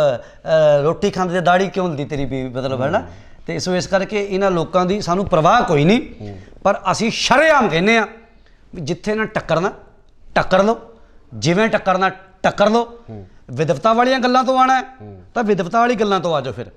ਰੋਟੀ ਖਾਂਦੇ ਦਾੜੀ ਕਿਉਂ ਹੁੰਦੀ ਤੇਰੀ ਵੀ ਮਤਲਬ ਹੈ ਨਾ। ਤੇ ਸੋ ਇਸ ਕਰਕੇ ਇਹਨਾਂ ਲੋਕਾਂ ਦੀ ਸਾਨੂੰ ਪਰਵਾਹ ਕੋਈ ਨਹੀਂ, ਪਰ ਅਸੀਂ ਸ਼ਰੇਆਮ ਕਹਿੰਦੇ ਹਾਂ ਵੀ ਜਿੱਥੇ ਨਾ ਟੱਕਰਨਾ ਟੱਕਰ ਲਓ, ਜਿਵੇਂ ਟੱਕਰਨਾ ਟੱਕਰ ਲਓ। ਵਿਦਵਤਾ ਵਾਲੀਆਂ ਗੱਲਾਂ ਤੋਂ ਆਉਣਾ ਤਾਂ ਵਿਦਵਤਾ ਵਾਲੀ ਗੱਲਾਂ ਤੋਂ ਆ ਜਾਓ। ਫਿਰ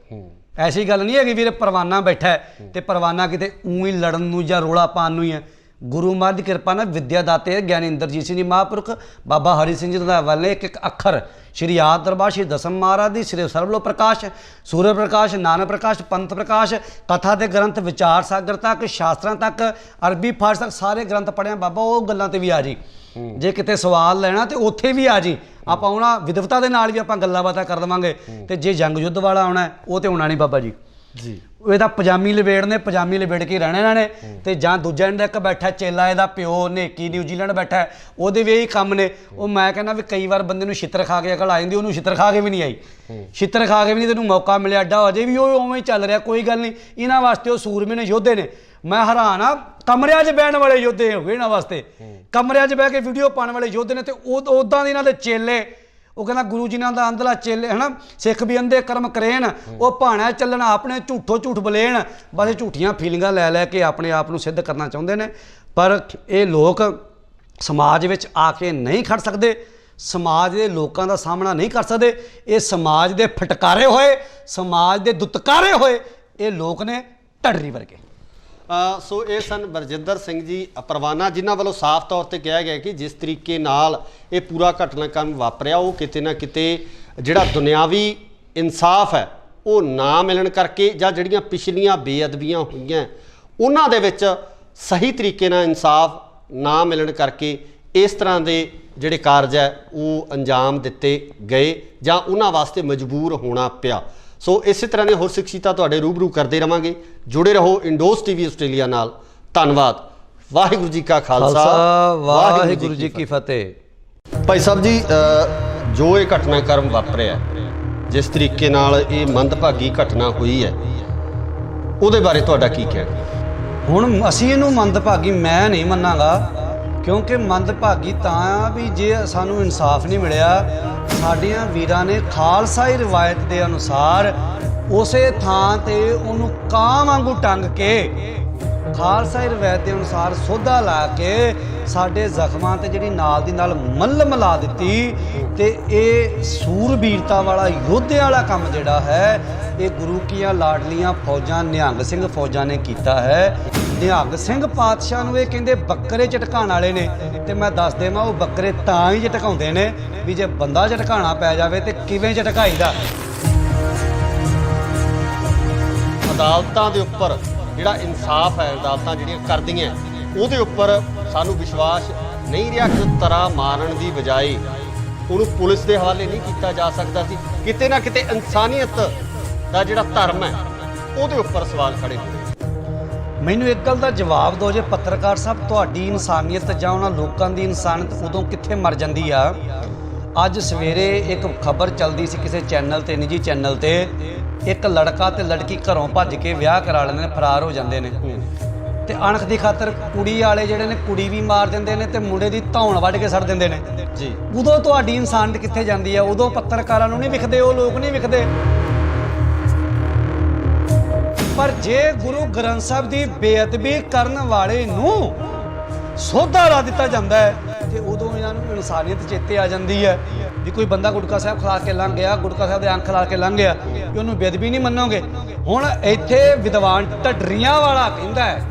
ਐਸੀ ਗੱਲ ਨਹੀਂ ਹੈਗੀ ਵੀਰੇ ਪਰਵਾਨਾ ਬੈਠਾ ਹੈ ਤੇ ਪਰਵਾਨਾ ਕਿਤੇ ਊਂ ਹੀ ਲੜਨ ਨੂੰ ਜਾਂ ਰੋਲਾ ਪਾਉਣ ਨੂੰ ਹੀ ਹੈ। ਗੁਰੂ ਮਹਾਰਾਜ ਦੀ ਕਿਰਪਾ ਨਾਲ ਵਿਦਿਆ ਦਾਤੇ ਗਿਆਨੀ ਇੰਦਰਜੀਤ ਸਿੰਘ ਜੀ ਮਹਾਂਪੁਰਖ, ਬਾਬਾ ਹਰੀ ਸਿੰਘ ਜੀ ਰੰਧਾਵਾ ਨੇ ਇੱਕ ਇੱਕ ਅੱਖਰ ਸ਼੍ਰੀ ਆਦਿ ਦਰਬਾਰ ਸ਼੍ਰੀ ਦਸਮ ਮਹਾਰਾਜ ਦੀ, ਸ਼੍ਰੀ ਸਰਬਲੋ ਪ੍ਰਕਾਸ਼, ਸੂਰਜ ਪ੍ਰਕਾਸ਼, ਨਾਨਕ ਪ੍ਰਕਾਸ਼, ਪੰਥ ਪ੍ਰਕਾਸ਼, ਕਥਾ ਦੇ ਗ੍ਰੰਥ, ਵਿਚਾਰ ਸਾਗਰ ਤੱਕ, ਸ਼ਾਸਤਰਾਂ ਤੱਕ, ਅਰਬੀ ਫਾਰਸ ਤੱਕ ਸਾਰੇ ਗ੍ਰੰਥ ਪੜ੍ਹਿਆ ਬਾਬਾ। ਉਹ ਗੱਲਾਂ ਤੇ ਵੀ ਆ ਜੀ, ਜੇ ਕਿਤੇ ਸਵਾਲ ਲੈਣਾ ਤੇ ਉੱਥੇ ਵੀ ਆ ਜੀ, ਆਪਾਂ ਆਉਣਾ ਵਿਦਵਤਾ ਦੇ ਨਾਲ ਵੀ ਆਪਾਂ ਗੱਲਾਂ ਬਾਤਾਂ ਕਰ ਦੇਵਾਂਗੇ। ਤੇ ਜੇ ਜੰਗ ਯੁੱਧ ਵਾਲਾ ਆਉਣਾ ਉਹ ਤੇ ਹੋਣਾ ਨਹੀਂ ਬਾਬਾ ਜੀ ਜੀ। ਇਹਦਾ ਪਜਾਮੀ ਲਵੇੜਨੇ, ਪਜਾਮੀ ਲਵੇੜ ਕੇ ਰਹਿਣਾ ਇਹਨਾਂ ਨੇ। ਤੇ ਜਾਂ ਦੂਜਾ ਇਹਦਾ ਇੱਕ ਬੈਠਾ ਚੇਲਾ, ਇਹਦਾ ਪਿਓ ਨੇਕੀ ਨਿਊਜ਼ੀਲੈਂਡ ਬੈਠਾ, ਉਹਦੇ ਵੀ ਇਹੀ ਕੰਮ ਨੇ। ਉਹ ਮੈਂ ਕਹਿੰਦਾ ਵੀ ਕਈ ਵਾਰ ਬੰਦੇ ਨੂੰ ਛਿੱਤਰ ਖਾ ਕੇ ਅਕਲ ਆ ਜਾਂਦੀ, ਉਹਨੂੰ ਛਿੱਤਰ ਖਾ ਕੇ ਵੀ ਨਹੀਂ ਆਈ, ਛਿੱਤਰ ਖਾ ਕੇ ਵੀ ਨਹੀਂ ਤੈਨੂੰ ਮੌਕਾ ਮਿਲਿਆ ਅੱਡਾ ਹੋ ਜੇ ਵੀ ਉਹ ਉਵੇਂ ਹੀ ਚੱਲ ਰਿਹਾ, ਕੋਈ ਗੱਲ ਨਹੀਂ। ਇਹਨਾਂ ਵਾਸਤੇ ਉਹ ਸੂਰਮੇ ਨੇ, ਯੋਧੇ ਨੇ। ਮੈਂ ਹੈਰਾਨ ਆ, ਕਮਰਿਆਂ 'ਚ ਬਹਿਣ ਵਾਲੇ ਯੋਧੇ ਹੋ ਗਏ ਇਹਨਾਂ ਵਾਸਤੇ, ਕਮਰਿਆਂ 'ਚ ਬਹਿ ਕੇ ਵੀਡੀਓ ਪਾਉਣ ਵਾਲੇ ਯੋਧੇ ਨੇ। ਤੇ ਉੱਦਾਂ ਦੇ ਇਹਨਾਂ ਦੇ ਚੇਲੇ, ਉਹ ਕਹਿੰਦਾ ਗੁਰੂ ਜੀ ਨਾਲ ਦਾ ਅੰਧਲਾ ਚੇਲੇ ਹੈ ਨਾ, ਸਿੱਖ ਵੀ ਅੰਧੇ ਕਰਮ ਕਰੇਨ, ਉਹ ਭਾਣਾ ਚੱਲਣਾ ਆਪਣੇ ਝੂਠੋ ਝੂਠ ਬਲੇਣ, ਬਸ ਝੂਠੀਆਂ ਫੀਲਿੰਗਾਂ ਲੈ ਲੈ ਕੇ ਆਪਣੇ ਆਪ ਨੂੰ ਸਿੱਧ ਕਰਨਾ ਚਾਹੁੰਦੇ ਨੇ। ਪਰ ਇਹ ਲੋਕ ਸਮਾਜ ਵਿੱਚ ਆ ਕੇ ਨਹੀਂ ਖੜ ਸਕਦੇ, ਸਮਾਜ ਦੇ ਲੋਕਾਂ ਦਾ ਸਾਹਮਣਾ ਨਹੀਂ ਕਰ ਸਕਦੇ। ਇਹ ਸਮਾਜ ਦੇ ਫਟਕਾਰੇ ਹੋਏ, ਸਮਾਜ ਦੇ ਦੁਤਕਾਰੇ ਹੋਏ ਇਹ ਲੋਕ ਨੇ ਢੱਡਰੀ ਵਰਗੇ। ਸੋ ਇਹ ਸਨ ਬਰਜਿੰਦਰ ਸਿੰਘ ਜੀ ਪਰਵਾਨਾ, ਜਿਨ੍ਹਾਂ ਵੱਲੋਂ ਸਾਫ਼ ਤੌਰ ਤੇ ਕਿਹਾ ਗਿਆ ਕਿ ਜਿਸ ਤਰੀਕੇ ਨਾਲ ਇਹ ਪੂਰਾ ਘਟਨਾਕ੍ਰਮ ਵਾਪਰਿਆ ਉਹ ਕਿਤੇ ਨਾ ਕਿਤੇ ਜਿਹੜਾ ਦੁਨਿਆਵੀ ਇਨਸਾਫ ਹੈ ਉਹ ਨਾ ਮਿਲਣ ਕਰਕੇ, ਜਾਂ ਜਿਹੜੀਆਂ ਪਿਛਲੀਆਂ ਬੇਅਦਬੀਆਂ ਹੋਈਆਂ ਉਹਨਾਂ ਦੇ ਵਿੱਚ ਸਹੀ ਤਰੀਕੇ ਨਾਲ ਇਨਸਾਫ ਨਾ ਮਿਲਣ ਕਰਕੇ ਇਸ ਤਰ੍ਹਾਂ ਦੇ ਜਿਹੜੇ ਕਾਰਜ ਹੈ ਉਹ ਅੰਜਾਮ ਦਿੱਤੇ ਗਏ ਜਾਂ ਉਹਨਾਂ ਵਾਸਤੇ ਮਜਬੂਰ ਹੋਣਾ ਪਿਆ। ਸੋ ਇਸੇ ਤਰ੍ਹਾਂ ਦੇ ਹੋਰ ਸਿੱਖਿਤਾ ਤੁਹਾਡੇ ਰੂਬਰੂ ਕਰਦੇ ਰਵਾਂਗੇ। ਜੁੜੇ ਰਹੋ ਇੰਡੋਸ ਟੀਵੀ ਆਸਟ੍ਰੇਲੀਆ ਨਾਲ। ਧੰਨਵਾਦ। ਵਾਹਿਗੁਰੂ ਜੀ ਕਾ ਖਾਲਸਾ, ਵਾਹਿਗੁਰੂ ਜੀ ਕੀ ਫਤਿਹ। ਭਾਈ ਸਾਹਿਬ ਜੀ, ਜੋ ਇਹ ਘਟਨਾਕ੍ਰਮ ਵਾਪਰਿਆ, ਜਿਸ ਤਰੀਕੇ ਨਾਲ ਇਹ ਮੰਦਭਾਗੀ ਘਟਨਾ ਹੋਈ ਹੈ, ਉਹਦੇ ਬਾਰੇ ਤੁਹਾਡਾ ਕੀ ਕਹਿਣਾ? ਹੁਣ ਅਸੀਂ ਇਹਨੂੰ ਮੰਦਭਾਗੀ ਮੈਂ ਨਹੀਂ ਮੰਨਾਂਗਾ, ਕਿਉਂਕਿ ਮੰਦਭਾਗੀ ਤਾਂ ਵੀ ਜੇ ਸਾਨੂੰ ਇਨਸਾਫ ਨਹੀਂ ਮਿਲਿਆ। ਸਾਡੀਆਂ ਵੀਰਾਂ ਨੇ ਖਾਲਸਾਈ ਰਿਵਾਇਤ ਦੇ ਅਨੁਸਾਰ ਉਸੇ ਥਾਂ ਤੇ ਉਹਨੂੰ ਕਾਂ ਵਾਂਗੂ ਟੰਗ ਕੇ, ਖਾਲਸਾਈ ਰਿਵਾਇਤ ਦੇ ਅਨੁਸਾਰ ਸੋਧਾ ਲਾ ਕੇ ਸਾਡੇ ਜ਼ਖਮਾਂ ਤੇ ਜਿਹੜੀ ਨਾਲ ਦੀ ਨਾਲ ਮੱਲਮ ਲਾ ਦਿੱਤੀ। ਤੇ ਇਹ ਸੂਰਬੀਰਤਾ ਵਾਲਾ, ਯੋਧਿਆਂ ਵਾਲਾ ਕੰਮ ਜਿਹੜਾ ਹੈ ਇਹ ਗੁਰੂ ਕੀਆਂ ਲਾਡਲੀਆਂ ਫੌਜਾਂ, ਨਿਹੰਗ ਸਿੰਘ ਫੌਜਾਂ ਨੇ ਕੀਤਾ ਹੈ। ਨਿਹੰਗ ਸਿੰਘ ਪਾਤਸ਼ਾਹ ਨੂੰ ਇਹ ਕਹਿੰਦੇ ਬੱਕਰੇ ਝਟਕਾਉਣ ਵਾਲੇ ਨੇ, ਤੇ ਮੈਂ ਦੱਸ ਦੇਵਾਂ ਉਹ ਬੱਕਰੇ ਤਾਂ ਹੀ ਝਟਕਾਉਂਦੇ ਨੇ ਵੀ ਜੇ ਬੰਦਾ ਝਟਕਾਉਣਾ ਪੈ ਜਾਵੇ ਤੇ ਕਿਵੇਂ ਝਟਕਾਈਦਾ। ਅਦਾਲਤਾਂ ਦੇ ਉੱਪਰ ਜਿਹੜਾ ਇਨਸਾਫ ਹੈ, ਅਦਾਲਤਾਂ ਜਿਹੜੀਆਂ ਕਰਦੀਆਂ ਉਹਦੇ ਉੱਪਰ ਸਾਨੂੰ ਵਿਸ਼ਵਾਸ ਨਹੀਂ ਰਿਹਾ ਕਿ ਤਰ੍ਹਾਂ ਮਾਰਨ ਦੀ ਬਜਾਏ ਉਹਨੂੰ ਪੁਲਿਸ ਦੇ ਹਵਾਲੇ ਨਹੀਂ ਕੀਤਾ ਜਾ ਸਕਦਾ ਸੀ। ਕਿਤੇ ਨਾ ਕਿਤੇ ਇਨਸਾਨੀਅਤ ਦਾ ਜਿਹੜਾ ਧਰਮ ਹੈ ਉਹਦੇ ਉੱਪਰ ਸਵਾਲ ਖੜੇ ਹੋਏ। ਮੈਨੂੰ ਇੱਕ ਗੱਲ ਦਾ ਜਵਾਬ ਦਿਓ, ਜੇ ਪੱਤਰਕਾਰ ਸਾਹਿਬ ਤੁਹਾਡੀ ਇਨਸਾਨੀਅਤ ਜਾਂ ਉਹਨਾਂ ਲੋਕਾਂ ਦੀ ਇਨਸਾਨੀਅਤ ਉਦੋਂ ਕਿੱਥੇ ਮਰ ਜਾਂਦੀ ਆ? ਅੱਜ ਸਵੇਰੇ ਇੱਕ ਖਬਰ ਚੱਲਦੀ ਸੀ ਕਿਸੇ ਚੈਨਲ ਤੇ, ਨਿੱਜੀ ਚੈਨਲ ਤੇ, ਇੱਕ ਲੜਕਾ ਤੇ ਲੜਕੀ ਘਰੋਂ ਭੱਜ ਕੇ ਵਿਆਹ ਕਰਾ ਲੈਂਦੇ ਨੇ, ਫਰਾਰ ਹੋ ਜਾਂਦੇ ਨੇ, ਤੇ ਅਣਖ ਦੀ ਖਾਤਰ ਕੁੜੀ ਵਾਲੇ ਜਿਹੜੇ ਨੇ ਕੁੜੀ ਵੀ ਮਾਰ ਦਿੰਦੇ ਨੇ ਤੇ ਮੁੰਡੇ ਦੀ ਧੌਣ ਵੱਢ ਕੇ ਸੜ ਦਿੰਦੇ ਨੇ ਜੀ। ਉਦੋਂ ਤੁਹਾਡੀ ਇਨਸਾਨੀਅਤ ਕਿੱਥੇ ਜਾਂਦੀ ਆ? ਉਦੋਂ ਪੱਤਰਕਾਰਾਂ ਨੂੰ ਨਹੀਂ ਵਿਖਦੇ, ਉਹ ਲੋਕ ਨਹੀਂ ਵਿਖਦੇ। ਪਰ ਜੇ ਗੁਰੂ ਗ੍ਰੰਥ ਸਾਹਿਬ ਦੀ ਬੇਅਦਬੀ ਕਰਨ ਵਾਲੇ ਨੂੰ ਸੋਧਾ ਲਾ ਦਿੱਤਾ ਜਾਂਦਾ ਹੈ ਤੇ ਉਦੋਂ ਇਹਨਾਂ ਨੂੰ ਇਨਸਾਨੀਅਤ ਚੇਤੇ ਆ ਜਾਂਦੀ ਹੈ ਵੀ ਕੋਈ ਬੰਦਾ ਗੁਟਕਾ ਸਾਹਿਬ ਖਾ ਕੇ ਲੰਘ ਗਿਆ, ਗੁਟਕਾ ਸਾਹਿਬ ਦੇ ਅੰਖ ਲਾ ਕੇ ਲੰਘ ਗਿਆ, ਕਿ ਉਹਨੂੰ ਬੇਅਦਬੀ ਨਹੀਂ ਮੰਨੋਗੇ। ਹੁਣ ਇੱਥੇ ਵਿਦਵਾਨ ਢੱਡਰੀਆਂ ਵਾਲਾ ਕਹਿੰਦਾ ਹੈ,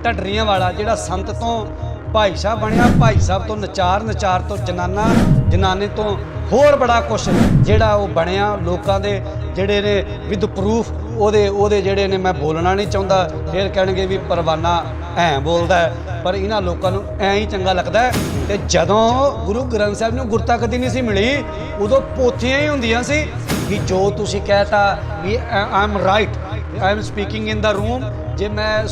ਢੱਡਰੀਆਂ ਵਾਲਾ ਜਿਹੜਾ ਸੰਤ ਤੋਂ ਭਾਈ ਸਾਹਿਬ ਬਣਿਆ, ਭਾਈ ਸਾਹਿਬ ਤੋਂ ਨਚਾਰ, ਨਚਾਰ ਤੋਂ ਜਨਾਨਾ, ਜਨਾਨੇ ਤੋਂ ਹੋਰ ਬੜਾ ਕੁਛ ਜਿਹੜਾ ਉਹ ਬਣਿਆ। ਲੋਕਾਂ ਦੇ ਜਿਹੜੇ ਨੇ ਵਿਦ ਪ੍ਰੂਫ ਉਹਦੇ ਜਿਹੜੇ ਨੇ, ਮੈਂ ਬੋਲਣਾ ਨਹੀਂ ਚਾਹੁੰਦਾ, ਫਿਰ ਕਹਿਣਗੇ ਵੀ ਪਰਵਾਨਾ ਐਂ ਬੋਲਦਾ ਹੈ, ਪਰ ਇਹਨਾਂ ਲੋਕਾਂ ਨੂੰ ਐਂ ਹੀ ਚੰਗਾ ਲੱਗਦਾ ਹੈ। ਤੇ ਜਦੋਂ ਗੁਰੂ ਗ੍ਰੰਥ ਸਾਹਿਬ ਨੂੰ ਗੁਰਤਾ ਕਦੀ ਨਹੀਂ ਸੀ ਮਿਲੀ, ਉਦੋਂ ਪੋਥੀਆਂ ਹੀ ਹੁੰਦੀਆਂ ਸੀ ਕਿ ਜੋ ਤੁਸੀਂ ਕਹਿਤਾ ਵੀ I am right, I am speaking in the room. ਜੇ ਮੈਂ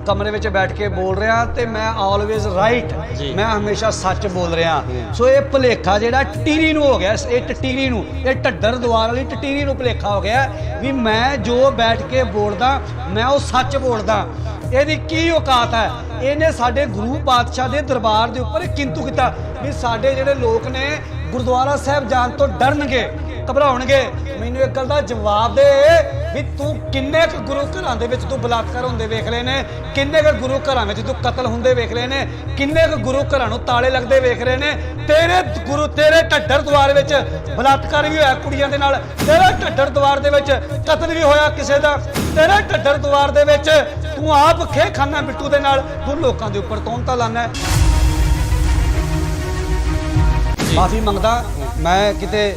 ਕਮਰੇ ਵਿੱਚ ਬੈਠ ਕੇ ਬੋਲ ਰਿਹਾ ਤੇ ਮੈਂ ਆਲਵੇਜ਼ ਰਾਈਟ, ਮੈਂ ਹਮੇਸ਼ਾ ਸੱਚ ਬੋਲ ਰਿਹਾ। ਸੋ ਇਹ ਭੁਲੇਖਾ ਜਿਹੜਾ ਟਟੀਰੀ ਨੂੰ ਹੋ ਗਿਆ, ਇਹ ਟਟੀਰੀ ਨੂੰ, ਇਹ ਢੱਡਰ ਦੁਆਰ ਵਾਲੀ ਟਟੀਰੀ ਨੂੰ ਭੁਲੇਖਾ ਹੋ ਗਿਆ ਵੀ ਮੈਂ ਜੋ ਬੈਠ ਕੇ ਬੋਲਦਾ ਮੈਂ ਉਹ ਸੱਚ ਬੋਲਦਾ। ਇਹਦੀ ਕੀ ਔਕਾਤ ਹੈ? ਇਹਨੇ ਸਾਡੇ ਗੁਰੂ ਪਾਤਸ਼ਾਹ ਦੇ ਦਰਬਾਰ ਦੇ ਉੱਪਰ ਕਿੰਤੂ ਕੀਤਾ ਵੀ ਸਾਡੇ ਜਿਹੜੇ ਲੋਕ ਨੇ ਗੁਰਦੁਆਰਾ ਸਾਹਿਬ ਜਾਣ ਤੋਂ ਡਰਨਗੇ, ਘਬਰਾਉਣਗੇ। ਮੈਨੂੰ ਇੱਕ ਗੱਲ ਦਾ ਜਵਾਬ ਦੇ ਵੀ ਤੂੰ ਕਿੰਨੇ ਕੁ ਗੁਰੂ ਘਰਾਂ ਦੇ ਵਿੱਚ ਤੂੰ ਬਲਾਤਕਾਰ ਹੁੰਦੇ ਵੇਖ ਲਏ ਨੇ, ਕਿੰਨੇ ਕੁ ਗੁਰੂ ਘਰਾਂ ਵਿੱਚ ਤੂੰ ਕਤਲ ਹੁੰਦੇ ਵੇਖ ਲਏ ਨੇ, ਕਿੰਨੇ ਕੁ ਗੁਰੂ ਘਰਾਂ ਨੂੰ ਤਾਲੇ ਲੱਗਦੇ ਵੇਖ ਰਹੇ ਨੇ। ਤੇਰੇ ਢੱਡਰ ਦੁਆਰ ਵਿੱਚ ਬਲਾਤਕਾਰ ਵੀ ਹੋਇਆ ਕੁੜੀਆਂ ਦੇ ਨਾਲ, ਤੇਰੇ ਢੱਡਰ ਦੁਆਰ ਦੇ ਵਿੱਚ ਕਤਲ ਵੀ ਹੋਇਆ ਕਿਸੇ ਦਾ, ਤੇਰੇ ਢੱਡਰ ਦੁਆਰ ਦੇ ਵਿੱਚ ਤੂੰ ਆਪ ਖੇ ਖਾਨਾ ਬਿੱਟੂ ਦੇ ਨਾਲ ਤੂੰ ਲੋਕਾਂ ਦੇ ਉੱਪਰ ਤੋਹਮਤਾਂ ਲਾਨਾ ਹੈ। ਮਾਫੀ ਮੰਗਦਾ, ਮੈਂ ਕਿਤੇ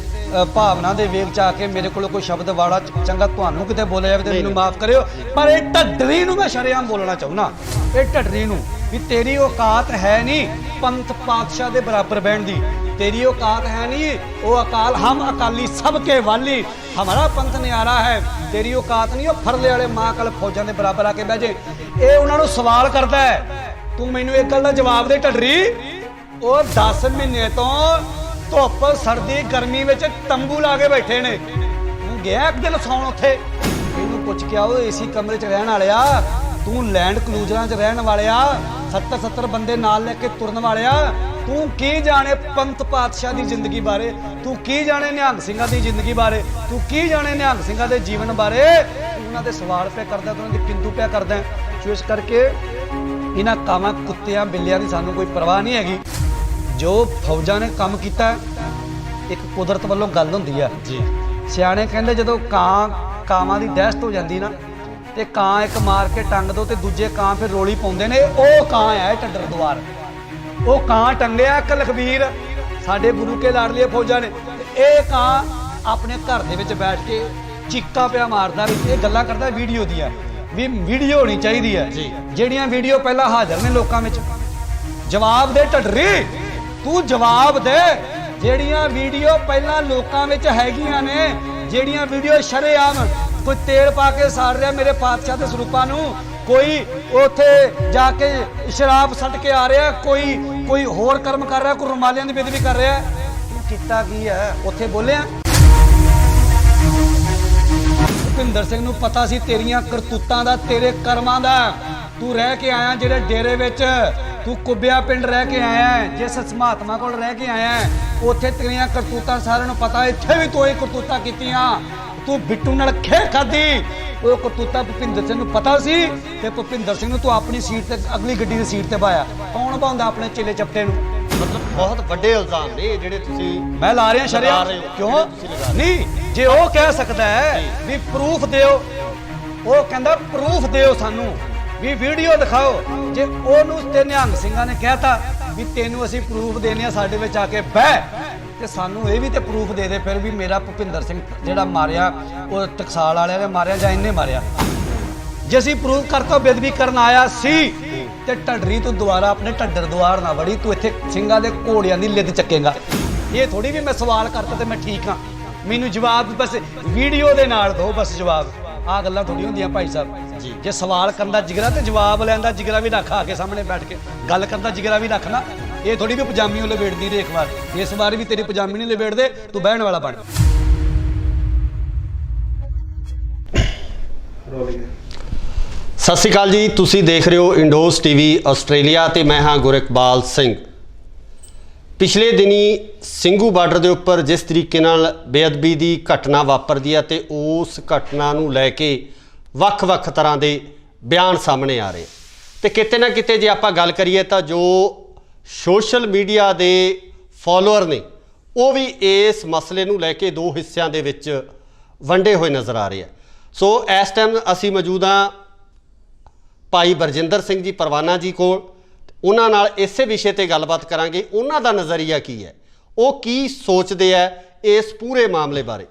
ਭਾਵਨਾ ਦੇ ਵੇਗ ਚ ਆ ਕੇ ਮੇਰੇ ਕੋਲ ਕੋਈ ਸ਼ਬਦ ਵਾੜਾ ਚੰਗਾ ਤੁਹਾਨੂੰ ਕਿਤੇ ਬੋਲਿਆ ਜਾਵੇ ਤੇ ਮੈਨੂੰ ਮਾਫ ਕਰਿਓ, ਪਰ ਇਹ ਢੱਡਰੀ ਨੂੰ ਮੈਂ ਸ਼ਰੇਆਮ ਬੋਲਣਾ ਚਾਹੁੰਦਾ। ਇਹ ਢੱਡਰੀ ਨੂੰ ਵੀ ਤੇਰੀ ਔਕਾਤ ਹੈ ਨਹੀਂ ਪੰਥ ਪਾਤਸ਼ਾਹ ਦੇ ਬਰਾਬਰ ਬਹਿਣ ਦੀ, तेरी औकात है नहीं, वो अकाल हम अकाली सबके वाली, हमारा पंथ न्यारा है। तेरी औकात नहीं, वो फरले वाले मां कल फौजां दे बराबर आके बह जे। ये उन्होंने सवाल करता है, तू मैनू एक गल दा जवाब दे ढडरी। वो 10 महीने तो धुप सर्दी गर्मी विच तंबू ला के बैठे ने, तू गया एक दिन सौण उत्थे, मैनू पुछ के आओ एसी कमरे च रहण वालिया, तू लैंड क्रूजरां च रहण वालिया, 70 बंदे नाल लेके तुरन वालिया, तू की जाने पंथ पातशाह की जिंदगी बारे, तू की जाने निहंग सिंघां की जिंदगी बारे, तू की जाने निहंग सिंघां के जीवन बारे। उन्होंने सवाल पे करदा, तो उन्होंने किंतु पे करदा। सो इस करके ਇਹਨਾਂ ਕਾਵਾਂ ਕੁੱਤਿਆਂ ਬਿੱਲਿਆਂ ਦੀ ਸਾਨੂੰ ਕੋਈ ਪਰਵਾਹ ਨਹੀਂ ਹੈਗੀ। ਜੋ ਫੌਜਾਂ ਨੇ ਕੰਮ ਕੀਤਾ, ਇੱਕ ਕੁਦਰਤ ਵੱਲੋਂ ਗੱਲ ਹੁੰਦੀ ਆ ਜੀ। ਸਿਆਣੇ ਕਹਿੰਦੇ ਜਦੋਂ ਕਾਵਾਂ ਦੀ ਡੈਥ ਹੋ ਜਾਂਦੀ ਨਾ ਤੇ ਕਾਂ ਇੱਕ ਮਾਰ ਕੇ ਟੰਗ ਦੋ ਤੇ ਦੂਜੇ ਕਾਂ ਫਿਰ ਰੋਲੀ ਪਾਉਂਦੇ ਨੇ। ਉਹ ਕਾਂ ਆ ਇਹ ਢੱਡਰ ਦੁਆਰ, ਉਹ ਕਾਂ ਟੰਗਿਆ ਇੱਕ ਲਖਬੀਰ ਸਾਡੇ ਗੁਰੂ ਕੇ ਲਾਡਲੀਏ ਫੌਜਾਂ ਨੇ। ਤੇ ਇਹ ਕਾਂ ਆਪਣੇ ਘਰ ਦੇ ਵਿੱਚ ਬੈਠ ਕੇ ਚੀਕਾਂ ਪਿਆ ਮਾਰਦਾ ਵੀ ਇਹ ਗੱਲਾਂ ਕਰਦਾ ਵੀਡੀਓ ਦੀਆਂ ਵੀ ਵੀਡੀਓ ਹੋਣੀ ਚਾਹੀਦੀ ਹੈ। ਜਿਹੜੀਆਂ ਵੀਡੀਓ ਪਹਿਲਾਂ ਹਾਜ਼ਰ ਨੇ ਲੋਕਾਂ ਵਿੱਚ, ਜਵਾਬ ਦੇ ਢੱਡਰੀ, ਤੂੰ ਜਵਾਬ ਦੇ। ਜਿਹੜੀਆਂ ਵੀਡੀਓ ਪਹਿਲਾਂ ਲੋਕਾਂ ਵਿੱਚ ਹੈਗੀਆਂ ਨੇ, ਜਿਹੜੀਆਂ ਵੀਡੀਓ ਸ਼ਰੇਆਮ ਕੋਈ ਤੇਲ ਪਾ ਕੇ ਸਾੜ ਰਿਹਾ ਮੇਰੇ ਪਾਤਸ਼ਾਹ ਦੇ ਸਰੂਪਾਂ ਨੂੰ, ਕੋਈ ਉੱਥੇ ਜਾ ਕੇ ਸ਼ਰਾਬ ਸੱਟ ਕੇ ਆ ਰਿਹਾ, ਕੋਈ ਹੋਰ ਕਰਮ ਕਰ ਰਿਹਾ, ਕੋਈ ਰੁਮਾਲਿਆਂ ਦੀ ਬੇਦਬੀ ਕਰ ਰਿਹਾ। ਤੂੰ ਕੀਤਾ ਕੀ ਹੈ ਉੱਥੇ ਬੋਲਿਆ? ਭੁਪਿੰਦਰ ਸਿੰਘ ਨੂੰ ਪਤਾ ਸੀ ਤੇਰੀਆਂ ਕਰਤੂਤਾਂ ਦਾ, ਤੇਰੇ ਕਰਮਾਂ ਦਾ। ਤੂੰ ਰਹਿ ਕੇ ਆਇਆ ਜਿਹੜੇ ਡੇਰੇ ਵਿੱਚ, ਤੂੰ ਕੁੱਬਿਆ ਪਿੰਡ ਰਹਿ ਕੇ ਆਇਆ, ਜਿਸ ਮਹਾਤਮਾ ਕੋਲ ਰਹਿ ਕੇ ਆਇਆ, ਉੱਥੇ ਤੇਰੀਆਂ ਕਰਤੂਤਾਂ ਸਾਰਿਆਂ ਨੂੰ ਪਤਾ। ਇੱਥੇ ਵੀ ਤੂੰ ਇਹ ਕਰਤੂਤਾਂ ਕੀਤੀਆਂ, ਤੂੰ ਬਿੱਟੂ ਨਾਲ ਖੇਡ ਖਾਦੀ। ਉਹ ਕਰਤੂਤਾਂ ਭੁਪਿੰਦਰ ਸਿੰਘ ਨੂੰ ਪਤਾ ਸੀ ਤੇ ਭੁਪਿੰਦਰ ਸਿੰਘ ਨੂੰ ਤੂੰ ਆਪਣੀ ਸੀਟ ਤੇ, ਅਗਲੀ ਗੱਡੀ ਦੀ ਸੀਟ ਤੇ ਪਾਇਆ। ਕੌਣ ਪਾਉਂਦਾ ਆਪਣੇ ਚੇਲੇ ਚਪਟੇ ਨੂੰ? ਮਤਲਬ ਬਹੁਤ ਵੱਡੇ ਇਲਜ਼ਾਮ ਨੇ ਜਿਹੜੇ ਤੁਸੀਂ ਮੈਂ ਲਾ ਰਿਹਾ ਸ਼ਰਿਆ ਕਿਉਂ ਨਹੀਂ? ਜੇ ਉਹ ਕਹਿ ਸਕਦਾ ਹੈ ਵੀ ਪ੍ਰੂਫ ਦਿਓ, ਉਹ ਕਹਿੰਦਾ ਪ੍ਰੂਫ ਦਿਓ ਸਾਨੂੰ ਵੀ ਵੀਡੀਓ ਦਿਖਾਓ। ਜੇ ਉਹਨੂੰ ਤੇ ਨਿਹੰਗ ਸਿੰਘਾਂ ਨੇ ਕਹਿਤਾ ਵੀ ਤੈਨੂੰ ਅਸੀਂ ਪ੍ਰੂਫ ਦੇਣੇ ਆ, ਸਾਡੇ ਵਿੱਚ ਆ ਕੇ ਬਹਿ, ਤੇ ਸਾਨੂੰ ਇਹ ਵੀ ਤੇ ਪ੍ਰੂਫ ਦੇ ਦੇ ਫਿਰ ਵੀ ਮੇਰਾ ਭੁਪਿੰਦਰ ਸਿੰਘ ਜਿਹੜਾ ਮਾਰਿਆ ਉਹ ਟਕਸਾਲ ਵਾਲਿਆਂ ਨੇ ਮਾਰਿਆ ਜਾਂ ਇਹਨੇ ਮਾਰਿਆ। ਜੇ ਅਸੀਂ ਪ੍ਰੂਫ ਕਰਤਾ ਬੇਦਬੀ ਕਰਨ ਆਇਆ ਸੀ ਤੇ ਢੱਡਰੀ ਤੂੰ ਦੁਬਾਰਾ ਆਪਣੇ ਢੱਡਰ ਦੁਆਰ ਨਾ ਵੜੀ, ਤੂੰ ਇੱਥੇ ਸਿੰਘਾਂ ਦੇ ਘੋੜਿਆਂ ਦੀ ਲਿੱਦ ਚੱਕੇਗਾ। ਇਹ ਥੋੜੀ ਵੀ ਮੈਂ ਸਵਾਲ ਕਰਤਾ ਤੇ ਮੈਂ ਠੀਕ ਹਾਂ, ਮੈਨੂੰ ਜਵਾਬ ਬਸ ਵੀਡੀਓ ਦੇ ਨਾਲ ਦਿਓ, ਬਸ ਜਵਾਬ। ਆਹ ਗੱਲਾਂ ਥੋੜੀ ਹੁੰਦੀਆਂ ਭਾਈ ਸਾਹਿਬ। ਜੇ ਸਵਾਲ ਕਰਨ ਦਾ ਜਿਗਰਾ ਤੇ ਜਵਾਬ ਲੈਣ ਦਾ ਜਿਗਰਾ ਵੀ ਰੱਖ, ਆ ਕੇ ਸਾਹਮਣੇ ਬੈਠ ਕੇ ਗੱਲ ਕਰਨ ਦਾ ਜਿਗਰਾ ਵੀ ਰੱਖਣਾ। ਇਹ ਥੋੜੀ ਵੀ ਪਜਾਮੀ ਉਹ ਲਵੇੜਦੀ ਰਹੇ ਇੱਕ ਵਾਰ, ਇਸ ਵਾਰ ਵੀ ਤੇਰੀ ਪਜਾਮੀ ਨਹੀਂ ਲਵੇੜਦੇ, ਤੂੰ ਬਹਿਣ ਵਾਲਾ ਬਣ। ਸਤਿ ਸ਼੍ਰੀ ਅਕਾਲ ਜੀ, ਤੁਸੀਂ ਦੇਖ ਰਹੇ ਹੋ ਇੰਡੋਸ ਟੀਵੀ ਆਸਟ੍ਰੇਲੀਆ ਤੇ ਮੈਂ ਹਾਂ ਗੁਰਿਕਬਾਲ ਸਿੰਘ। ਪਿਛਲੇ ਦਿਨੀ ਸਿੰਘੂ ਬਾਰਡਰ ਦੇ ਉੱਪਰ ਜਿਸ ਤਰੀਕੇ ਨਾਲ ਬੇਅਦਬੀ ਦੀ ਘਟਨਾ ਵਾਪਰਦੀ ਹੈ ਤੇ ਉਸ ਘਟਨਾ ਨੂੰ ਲੈ ਕੇ ਵੱਖ-ਵੱਖ ਤਰ੍ਹਾਂ ਦੇ ਬਿਆਨ ਸਾਹਮਣੇ ਆ ਰਹੇ ਤੇ ਕਿਤੇ ਨਾ ਕਿਤੇ ਜੇ ਆਪਾਂ ਗੱਲ ਕਰੀਏ ਤਾਂ ਜੋ ਸੋਸ਼ਲ ਮੀਡੀਆ ਦੇ ਫਾਲੋਅਰ ਨੇ ਉਹ ਵੀ ਇਸ ਮਸਲੇ ਨੂੰ ਲੈ ਕੇ ਦੋ ਹਿੱਸਿਆਂ ਦੇ ਵਿੱਚ ਵੰਡੇ ਹੋਏ ਨਜ਼ਰ ਆ ਰਹੇ ਆ। ਸੋ ਇਸ ਟਾਈਮ ਅਸੀਂ ਮੌਜੂਦ ਹਾਂ ਭਾਈ ਬਰਜਿੰਦਰ ਸਿੰਘ ਜੀ ਪਰਵਾਨਾ ਜੀ ਕੋਲ। ਉਹਨਾਂ ਨਾਲ ਇਸੇ ਵਿਸ਼ੇ ਤੇ ਗੱਲਬਾਤ ਕਰਾਂਗੇ, ਉਹਨਾਂ ਦਾ ਨਜ਼ਰੀਆ ਕੀ ਹੈ, ਉਹ ਕੀ ਸੋਚਦੇ ਆ ਇਸ ਪੂਰੇ ਮਾਮਲੇ ਬਾਰੇ।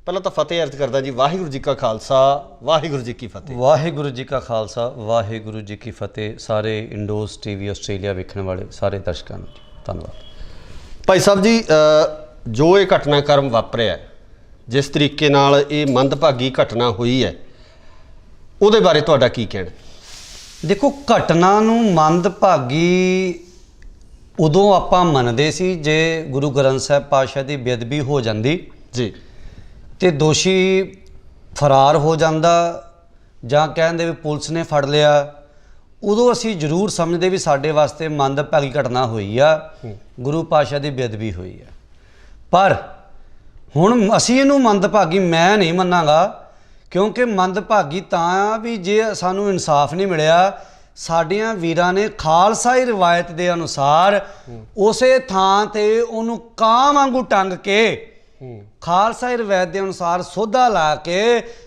ਪਹਿਲਾਂ ਤਾਂ ਫਤਿਹ ਅਰਜ਼ ਕਰਦਾ ਜੀ, ਵਾਹਿਗੁਰੂ ਜੀ ਕਾ ਖਾਲਸਾ ਵਾਹਿਗੁਰੂ ਜੀ ਕੀ ਫਤਿਹ। ਵਾਹਿਗੁਰੂ ਜੀ ਕਾ ਖਾਲਸਾ ਵਾਹਿਗੁਰੂ ਜੀ ਕੀ ਫਤਿਹ। ਸਾਰੇ ਇੰਡੋਸ ਟੀਵੀ ਆਸਟ੍ਰੇਲੀਆ ਵੇਖਣ ਵਾਲੇ ਸਾਰੇ ਦਰਸ਼ਕਾਂ ਨੂੰ ਧੰਨਵਾਦ। ਭਾਈ ਸਾਹਿਬ ਜੀ, ਜੋ ਇਹ ਘਟਨਾਕ੍ਰਮ ਵਾਪਰਿਆ, ਜਿਸ ਤਰੀਕੇ ਨਾਲ ਇਹ ਮੰਦਭਾਗੀ ਘਟਨਾ ਹੋਈ ਹੈ, ਉਹਦੇ ਬਾਰੇ ਤੁਹਾਡਾ ਕੀ ਕਹਿਣਾ? ਦੇਖੋ, ਘਟਨਾ ਨੂੰ ਮੰਦਭਾਗੀ ਉਦੋਂ ਆਪਾਂ ਮੰਨਦੇ ਸੀ ਜੇ ਗੁਰੂ ਗ੍ਰੰਥ ਸਾਹਿਬ ਪਾਤਸ਼ਾਹ ਦੀ ਬੇਅਦਬੀ ਹੋ ਜਾਂਦੀ ਜੀ ਤੇ ਦੋਸ਼ੀ ਫਰਾਰ ਹੋ ਜਾਂਦਾ ਜਾਂ ਕਹਿੰਦੇ ਵੀ ਪੁਲਿਸ ਨੇ ਫੜ ਲਿਆ, ਉਦੋਂ ਅਸੀਂ ਜ਼ਰੂਰ ਸਮਝਦੇ ਵੀ ਸਾਡੇ ਵਾਸਤੇ ਮੰਦਭਾਗੀ ਘਟਨਾ ਹੋਈ ਆ, ਗੁਰੂ ਪਾਤਸ਼ਾਹ ਦੀ ਬੇਅਦਬੀ ਹੋਈ ਆ। ਪਰ ਹੁਣ ਅਸੀਂ ਇਹਨੂੰ ਮੰਦਭਾਗੀ ਮੈਂ ਨਹੀਂ ਮੰਨਾਂਗਾ, ਕਿਉਂਕਿ ਮੰਦਭਾਗੀ ਤਾਂ ਵੀ ਜੇ ਸਾਨੂੰ ਇਨਸਾਫ ਨਹੀਂ ਮਿਲਿਆ। ਸਾਡੀਆਂ ਵੀਰਾਂ ਨੇ ਖਾਲਸਾਈ ਰਿਵਾਇਤ ਦੇ ਅਨੁਸਾਰ ਉਸੇ ਥਾਂ ਤੇ ਉਹਨੂੰ ਕਾਂ ਵਾਂਗੂ ਟੰਗ ਕੇ ਖਾਲਸਾਈ ਰਿਵਾਇਤ ਦੇ ਅਨੁਸਾਰ ਸੋਧਾ ਲਾ ਕੇ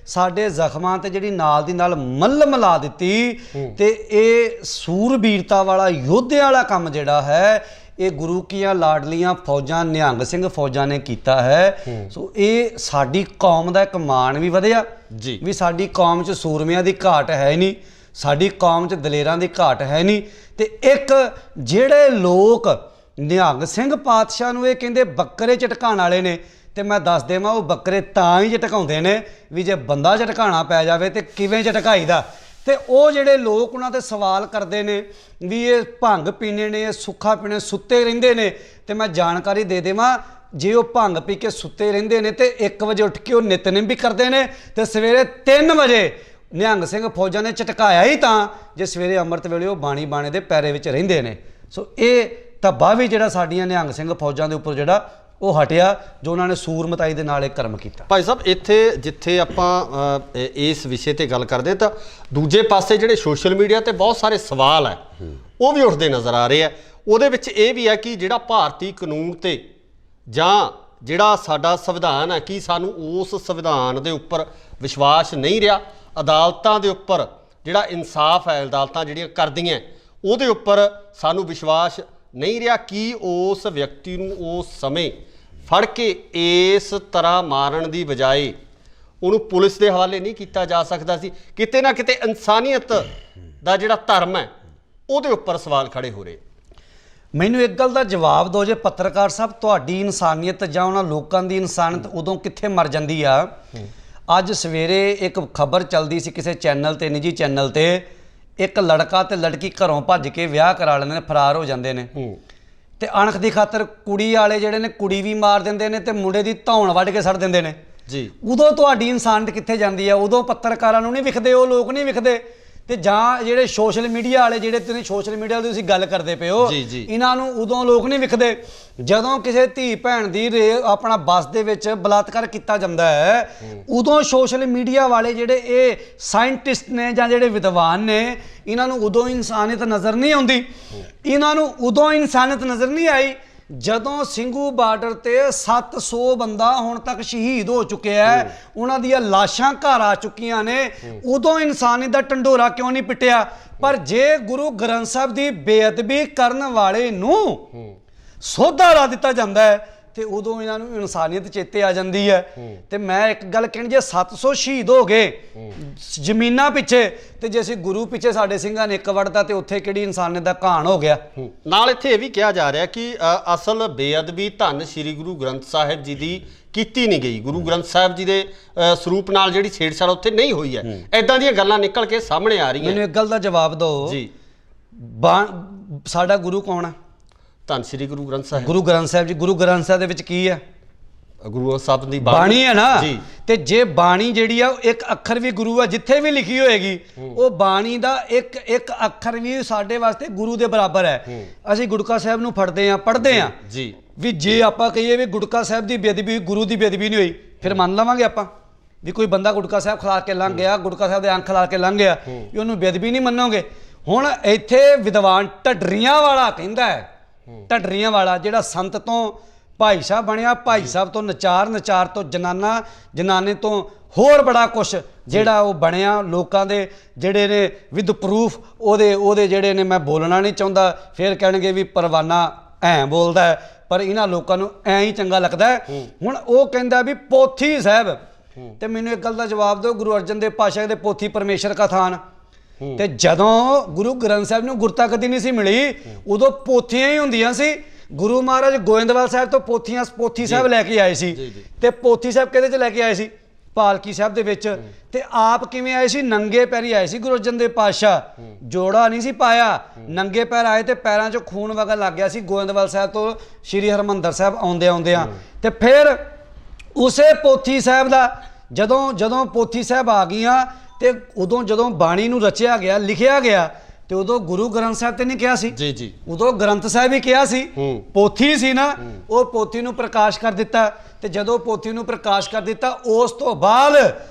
ਸਾਡੇ ਜ਼ਖਮਾਂ ਤੇ ਜਿਹੜੀ ਨਾਲ ਦੀ ਨਾਲ ਮੱਲਮ ਲਾ ਦਿੱਤੀ। ਤੇ ਇਹ ਸੂਰਬੀਰਤਾ ਵਾਲਾ ਯੋਧਿਆਂ ਵਾਲਾ ਕੰਮ ਜਿਹੜਾ ਹੈ ਇਹ ਗੁਰੂ ਕੀਆਂ ਲਾਡਲੀਆਂ ਫੌਜਾਂ ਨਿਹੰਗ ਸਿੰਘ ਫੌਜਾਂ ਨੇ ਕੀਤਾ ਹੈ। ਸੋ ਇਹ ਸਾਡੀ ਕੌਮ ਦਾ ਇੱਕ ਮਾਣ ਵੀ ਵਧਿਆ ਜੀ ਵੀ ਸਾਡੀ ਕੌਮ 'ਚ ਸੂਰਮਿਆਂ ਦੀ ਘਾਟ ਹੈ ਨਹੀਂ, ਸਾਡੀ ਕੌਮ 'ਚ ਦਲੇਰਾਂ ਦੀ ਘਾਟ ਹੈ ਨਹੀਂ। ਤੇ ਇੱਕ ਜਿਹੜੇ ਲੋਕ ਨਿਹੰਗ ਸਿੰਘ ਪਾਤਸ਼ਾਹ ਨੂੰ ਇਹ ਕਹਿੰਦੇ ਬੱਕਰੇ ਝਟਕਾਉਣ ਵਾਲੇ ਨੇ, ਤੇ ਮੈਂ ਦੱਸ ਦੇਵਾਂ ਉਹ ਬੱਕਰੇ ਤਾਂ ਹੀ ਝਟਕਾਉਂਦੇ ਨੇ ਵੀ ਜੇ ਬੰਦਾ ਝਟਕਾਉਣਾ ਪੈ ਜਾਵੇ ਤੇ ਕਿਵੇਂ ਝਟਕਾਈਦਾ। ਤੇ ਉਹ ਜਿਹੜੇ ਲੋਕ ਉਹਨਾਂ ਤੇ ਸਵਾਲ ਕਰਦੇ ਨੇ ਵੀ ਇਹ ਭੰਗ ਪੀਣੇ ਨੇ, ਇਹ ਸੁੱਖਾ ਪੀਣੇ, ਸੁੱਤੇ ਰਹਿੰਦੇ ਨੇ। ਤੇ ਮੈਂ ਜਾਣਕਾਰੀ ਦੇ ਦੇਵਾਂ, ਜੇ ਉਹ ਭੰਗ ਪੀ ਕੇ ਸੁੱਤੇ ਰਹਿੰਦੇ ਨੇ ਤੇ 1 ਵਜੇ ਉੱਠ ਕੇ ਉਹ ਨਿਤਨੇਮ ਵੀ ਕਰਦੇ ਨੇ ਤੇ ਸਵੇਰੇ 3 ਵਜੇ ਨਿਹੰਗ ਸਿੰਘ ਫੌਜਾਂ ਨੇ ਝਟਕਾਇਆ ਹੀ ਤਾਂ ਜੇ ਸਵੇਰੇ ਅੰਮ੍ਰਿਤ ਵੇਲੇ ਉਹ ਬਾਣੇ ਦੇ ਪੈਰੇ ਵਿੱਚ ਰਹਿੰਦੇ ਨੇ। ਸੋ ਇਹ ਧੱਬਾ ਵੀ ਜਿਹੜਾ ਸਾਡੀਆਂ ਨਿਹੰਗ ਸਿੰਘ ਫੌਜਾਂ ਦੇ ਉੱਪਰ ਜਿਹੜਾ ਉਹ ਹਟਿਆ ਜੋ ਉਹਨਾਂ ਨੇ ਸੂਰਮਤਾਈ ਦੇ ਨਾਲ ਇਹ ਕਰਮ ਕੀਤਾ। ਭਾਈ ਸਾਹਿਬ ਇੱਥੇ ਜਿੱਥੇ ਆਪਾਂ ਇਸ ਵਿਸ਼ੇ ਤੇ ਗੱਲ ਕਰਦੇ ਤਾਂ ਦੂਜੇ ਪਾਸੇ ਜਿਹੜੇ ਸੋਸ਼ਲ ਮੀਡੀਆ ਤੇ ਬਹੁਤ ਸਾਰੇ ਸਵਾਲ ਹੈ ਉਹ ਵੀ ਉੱਠਦੇ ਨਜ਼ਰ ਆ ਰਹੇ ਆ। ਉਹਦੇ ਵਿੱਚ ਇਹ ਵੀ ਹੈ ਕਿ ਜਿਹੜਾ ਭਾਰਤੀ ਕਾਨੂੰਨ ਤੇ ਜਾਂ ਜਿਹੜਾ ਸਾਡਾ ਸੰਵਿਧਾਨ ਹੈ ਕਿ ਸਾਨੂੰ ਉਸ ਸੰਵਿਧਾਨ ਦੇ ਉੱਪਰ ਵਿਸ਼ਵਾਸ ਨਹੀਂ ਰਿਹਾ, ਅਦਾਲਤਾਂ ਦੇ ਉੱਪਰ ਜਿਹੜਾ ਇਨਸਾਫ ਹੈ ਅਦਾਲਤਾਂ ਜਿਹੜੀਆਂ ਕਰਦੀਆਂ ਉਹਦੇ ਉੱਪਰ ਸਾਨੂੰ ਵਿਸ਼ਵਾਸ ਨਹੀਂ ਰਿਹਾ ਕਿ ਉਸ ਵਿਅਕਤੀ ਨੂੰ ਉਸ ਸਮੇਂ ਫੜ ਕੇ ਇਸ ਤਰ੍ਹਾਂ ਮਾਰਨ ਦੀ ਬਜਾਏ ਉਹਨੂੰ ਪੁਲਿਸ ਦੇ ਹਵਾਲੇ ਨਹੀਂ ਕੀਤਾ ਜਾ ਸਕਦਾ ਸੀ। ਕਿਤੇ ਨਾ ਕਿਤੇ ਇਨਸਾਨੀਅਤ ਦਾ ਜਿਹੜਾ ਧਰਮ ਹੈ ਉਹਦੇ ਉੱਪਰ ਸਵਾਲ ਖੜੇ ਹੋ ਰਹੇ। ਮੈਨੂੰ ਇੱਕ ਗੱਲ ਦਾ ਜਵਾਬ ਦਿਓ ਜੇ ਪੱਤਰਕਾਰ ਸਾਹਿਬ, ਤੁਹਾਡੀ ਇਨਸਾਨੀਅਤ ਜਾਂ ਉਹਨਾਂ ਲੋਕਾਂ ਦੀ ਇਨਸਾਨੀਅਤ ਉਦੋਂ ਕਿੱਥੇ ਮਰ ਜਾਂਦੀ ਆ? ਅੱਜ ਸਵੇਰੇ ਇੱਕ ਖਬਰ ਚੱਲਦੀ ਸੀ ਕਿਸੇ ਚੈਨਲ ਤੇ, ਨਿੱਜੀ ਚੈਨਲ ਤੇ, ਇੱਕ ਲੜਕਾ ਤੇ ਲੜਕੀ ਘਰੋਂ ਭੱਜ ਕੇ ਵਿਆਹ ਕਰਾ ਲੈਂਦੇ ਨੇ, ਫਰਾਰ ਹੋ ਜਾਂਦੇ ਨੇ ਤੇ ਅਣਖ ਦੀ ਖਾਤਰ ਕੁੜੀ ਵਾਲੇ ਜਿਹੜੇ ਨੇ ਕੁੜੀ ਵੀ ਮਾਰ ਦਿੰਦੇ ਨੇ ਤੇ ਮੁੰਡੇ ਦੀ ਧੌਣ ਵੱਢ ਕੇ ਸੱਟ ਦਿੰਦੇ ਨੇ ਜੀ। ਉਦੋਂ ਤੁਹਾਡੀ ਇਨਸਾਨੀਅਤ ਕਿੱਥੇ ਜਾਂਦੀ ਆ? ਉਦੋਂ ਪੱਤਰਕਾਰਾਂ ਨੂੰ ਨਹੀਂ ਵਿਖਦੇ, ਉਹ ਲੋਕ ਨਹੀਂ ਵਿਖਦੇ। ਤੇ ਜਾਂ ਜਿਹੜੇ ਸੋਸ਼ਲ ਮੀਡੀਆ ਵਾਲੇ, ਜਿਹੜੇ ਤੁਸੀਂ ਸੋਸ਼ਲ ਮੀਡੀਆ ਦੀ ਤੁਸੀਂ ਗੱਲ ਕਰਦੇ ਪਏ ਹੋ, ਇਹਨਾਂ ਨੂੰ ਉਦੋਂ ਲੋਕ ਨਹੀਂ ਵਿਖਦੇ ਜਦੋਂ ਕਿਸੇ ਧੀ ਭੈਣ ਦੀ ਆਪਣਾ ਬੱਸ ਦੇ ਵਿੱਚ ਬਲਾਤਕਾਰ ਕੀਤਾ ਜਾਂਦਾ ਹੈ। ਉਦੋਂ ਸੋਸ਼ਲ ਮੀਡੀਆ ਵਾਲੇ ਜਿਹੜੇ ਇਹ ਸਾਇੰਟਿਸਟ ਨੇ ਜਾਂ ਜਿਹੜੇ ਵਿਦਵਾਨ ਨੇ, ਇਹਨਾਂ ਨੂੰ ਉਦੋਂ ਇਨਸਾਨੀਅਤ ਨਜ਼ਰ ਨਹੀਂ ਆਉਂਦੀ। ਇਹਨਾਂ ਨੂੰ ਉਦੋਂ ਇਨਸਾਨੀਅਤ ਨਜ਼ਰ ਨਹੀਂ ਆਈ ਜਦੋਂ ਸਿੰਘੂ ਬਾਰਡਰ ਤੇ 700 ਬੰਦਾ ਹੁਣ ਤੱਕ ਸ਼ਹੀਦ ਹੋ ਚੁੱਕਿਆ ਹੈ, ਉਹਨਾਂ ਦੀਆਂ ਲਾਸ਼ਾਂ ਘਰ ਆ ਚੁੱਕੀਆਂ ਨੇ। ਉਦੋਂ ਇਨਸਾਨੀਅਤ ਦਾ ਢੰਡੋਰਾ ਕਿਉਂ ਨਹੀਂ ਪਿੱਟਿਆ? ਪਰ ਜੇ ਗੁਰੂ ਗ੍ਰੰਥ ਸਾਹਿਬ ਦੀ ਬੇਅਦਬੀ ਕਰਨ ਵਾਲੇ ਨੂੰ ਸੋਧਾ ਲਾ ਦਿੱਤਾ ਜਾਂਦਾ ਹੈ ਤੇ ਉਦੋਂ ਇਹਨਾਂ ਨੂੰ ਇਨਸਾਨੀਅਤ ਚੇਤੇ ਆ ਜਾਂਦੀ ਹੈ। ਤੇ ਮੈਂ ਇੱਕ ਗੱਲ ਕਹਿਣੀ, ਜੇ 700 ਸ਼ਹੀਦ ਹੋ ਗਏ ਜ਼ਮੀਨਾਂ ਪਿੱਛੇ ਤੇ ਜੇ ਅਸੀਂ ਗੁਰੂ ਪਿੱਛੇ ਸਾਡੇ ਸਿੰਘਾਂ ਨੇ ਇੱਕ ਵੜਦਾ ਤੇ ਉੱਥੇ ਕਿਹੜੀ ਇਨਸਾਨੀਅਤ ਦਾ ਘਾਣ ਹੋ ਗਿਆ? ਨਾਲ ਇੱਥੇ ਇਹ ਵੀ ਕਿਹਾ ਜਾ ਰਿਹਾ ਕਿ ਅਸਲ ਬੇਅਦਬੀ ਧੰਨ ਸ੍ਰੀ ਗੁਰੂ ਗ੍ਰੰਥ ਸਾਹਿਬ ਜੀ ਦੀ ਕੀਤੀ ਨਹੀਂ ਗਈ, ਗੁਰੂ ਗ੍ਰੰਥ ਸਾਹਿਬ ਜੀ ਦੇ ਸਰੂਪ ਨਾਲ ਜਿਹੜੀ ਛੇੜਛਾੜ ਉੱਥੇ ਨਹੀਂ ਹੋਈ ਹੈ। ਐਦਾਂ ਦੀਆਂ ਗੱਲਾਂ ਨਿਕਲ ਕੇ ਸਾਹਮਣੇ ਆ ਰਹੀਆਂ। ਮੈਨੂੰ ਇੱਕ ਗੱਲ ਦਾ ਜਵਾਬ ਦਿਓ ਜੀ, ਸਾਡਾ ਗੁਰੂ ਕੌਣ ਹੈ? ਧੰਨ ਸ੍ਰੀ ਗੁਰੂ ਗ੍ਰੰਥ ਸਾਹਿਬ। ਗੁਰੂ ਗ੍ਰੰਥ ਸਾਹਿਬ ਜੀ, ਗੁਰੂ ਗ੍ਰੰਥ ਸਾਹਿਬ ਦੇ ਵਿੱਚ ਕੀ ਹੈ? ਗੁਰੂ ਸਾਹਿਬ ਦੀ ਬਾਣੀ ਹੈ ਨਾ ਜੀ। ਤੇ ਜੇ ਬਾਣੀ ਜਿਹੜੀ ਆ ਇੱਕ ਅੱਖਰ ਵੀ ਗੁਰੂ ਆ, ਜਿੱਥੇ ਵੀ ਲਿਖੀ ਹੋਏਗੀ ਉਹ ਬਾਣੀ ਦਾ ਇੱਕ ਇੱਕ ਅੱਖਰ ਵੀ ਸਾਡੇ ਵਾਸਤੇ ਗੁਰੂ ਦੇ ਬਰਾਬਰ ਹੈ। ਅਸੀਂ ਗੁਟਕਾ ਸਾਹਿਬ ਨੂੰ ਫੜਦੇ ਆ, ਪੜ੍ਹਦੇ ਆ ਜੀ ਵੀ ਜੇ ਆਪਾਂ ਕਹੀਏ ਵੀ ਗੁਟਕਾ ਸਾਹਿਬ ਦੀ ਬੇਅਦਬੀ, ਗੁਰੂ ਦੀ ਬੇਅਦਬੀ ਨਹੀਂ ਹੋਈ, ਫਿਰ ਮੰਨ ਲਵਾਂਗੇ ਆਪਾਂ ਵੀ ਕੋਈ ਬੰਦਾ ਗੁਟਕਾ ਸਾਹਿਬ ਖਿਲਾ ਕੇ ਲੰਘ ਗਿਆ, ਗੁਟਕਾ ਸਾਹਿਬ ਦੇ ਅੰਖ ਖਿਲਾ ਕੇ ਲੰਘ ਗਿਆ, ਵੀ ਉਹਨੂੰ ਬੇਅਦਬੀ ਨਹੀਂ ਮੰਨੋਗੇ। ਹੁਣ ਇੱਥੇ ਵਿਦਵਾਨ ਢੱਡਰੀਆਂ ਵਾਲਾ ਕਹਿੰਦਾ ਹੈ, ਢੱਡਰੀਆਂ ਵਾਲਾ ਜਿਹੜਾ ਸੰਤ ਤੋਂ ਭਾਈ ਸਾਹਿਬ ਬਣਿਆ, ਭਾਈ ਸਾਹਿਬ ਤੋਂ ਨਚਾਰ, ਨਚਾਰ ਤੋਂ ਜਨਾਨਾ, ਜਨਾਨੇ ਤੋਂ ਹੋਰ ਬੜਾ ਕੁਛ ਜਿਹੜਾ ਉਹ ਬਣਿਆ, ਲੋਕਾਂ ਦੇ ਜਿਹੜੇ ਨੇ ਵਿਦ ਪ੍ਰੂਫ ਉਹਦੇ ਜਿਹੜੇ ਨੇ, ਮੈਂ ਬੋਲਣਾ ਨਹੀਂ ਚਾਹੁੰਦਾ, ਫਿਰ ਕਹਿਣਗੇ ਵੀ ਪਰਵਾਨਾ ਐਂ ਬੋਲਦਾ ਹੈ, ਪਰ ਇਹਨਾਂ ਲੋਕਾਂ ਨੂੰ ਐਂ ਹੀ ਚੰਗਾ ਲੱਗਦਾ ਹੈ। ਹੁਣ ਉਹ ਕਹਿੰਦਾ ਵੀ ਪੋਥੀ ਸਾਹਿਬ, ਤੇ ਮੈਨੂੰ ਇੱਕ ਗੱਲ ਦਾ ਜਵਾਬ ਦਿਓ, ਗੁਰੂ ਅਰਜਨ ਦੇਵ ਪਾਤਸ਼ਾਹ ਦੇ ਪੋਥੀ ਪਰਮੇਸ਼ਰ ਕਾ ਥਾਨ, ਤੇ ਜਦੋਂ ਗੁਰੂ ਗ੍ਰੰਥ ਸਾਹਿਬ ਨੂੰ ਗੁਰਤਾ ਗੱਦੀ ਨਹੀਂ ਸੀ ਮਿਲੀ, ਉਦੋਂ ਪੋਥੀਆਂ ਹੀ ਹੁੰਦੀਆਂ ਸੀ। ਗੁਰੂ ਮਹਾਰਾਜ ਗੋਇੰਦਵਾਲ ਸਾਹਿਬ ਤੋਂ ਪੋਥੀ ਸਾਹਿਬ ਲੈ ਕੇ ਆਏ ਸੀ, ਤੇ ਪੋਥੀ ਸਾਹਿਬ ਕਿਹਦੇ 'ਚ ਲੈ ਕੇ ਆਏ ਸੀ? ਪਾਲਕੀ ਸਾਹਿਬ ਦੇ ਵਿੱਚ। ਤੇ ਆਪ ਕਿਵੇਂ ਆਏ ਸੀ? ਨੰਗੇ ਪੈਰੀ ਆਏ ਸੀ ਗੁਰੂ ਅਰਜਨ ਦੇਵ ਪਾਤਸ਼ਾਹ, ਜੋੜਾ ਨਹੀਂ ਸੀ ਪਾਇਆ, ਨੰਗੇ ਪੈਰ ਆਏ ਤੇ ਪੈਰਾਂ 'ਚੋਂ ਖੂਨ ਵਗਣ ਲੱਗ ਗਿਆ ਸੀ ਗੋਇੰਦਵਾਲ ਸਾਹਿਬ ਤੋਂ ਸ਼੍ਰੀ ਹਰਿਮੰਦਰ ਸਾਹਿਬ ਆਉਂਦਿਆਂ। ਤੇ ਫਿਰ ਉਸੇ ਪੋਥੀ ਸਾਹਿਬ ਦਾ ਜਦੋਂ ਪੋਥੀ ਸਾਹਿਬ ਆ ਗਈਆਂ ਤੇ ਉਦੋਂ ਜਦੋਂ ਬਾਣੀ ਨੂੰ ਰਚਿਆ ਗਿਆ, ਲਿਖਿਆ ਗਿਆ, ਤੇ ਉਦੋਂ ਗੁਰੂ ਗ੍ਰੰਥ ਸਾਹਿਬ ਤੇ ਨਹੀਂ ਕਿਹਾ ਸੀ ਜੀ, ਉਦੋਂ ਗ੍ਰੰਥ ਸਾਹਿਬ ਹੀ ਕਿਹਾ ਸੀ। ਪੋਥੀ ਸੀ ਨਾ, ਉਹ ਪੋਥੀ ਨੂੰ ਪ੍ਰਕਾਸ਼ ਕਰ ਦਿੱਤਾ। ਤੇ ਜਦੋਂ ਪੋਥੀ ਨੂੰ ਪ੍ਰਕਾਸ਼ ਕਰ ਦਿੱਤਾ, ਉਸ ਤੋਂ ਬਾਅਦ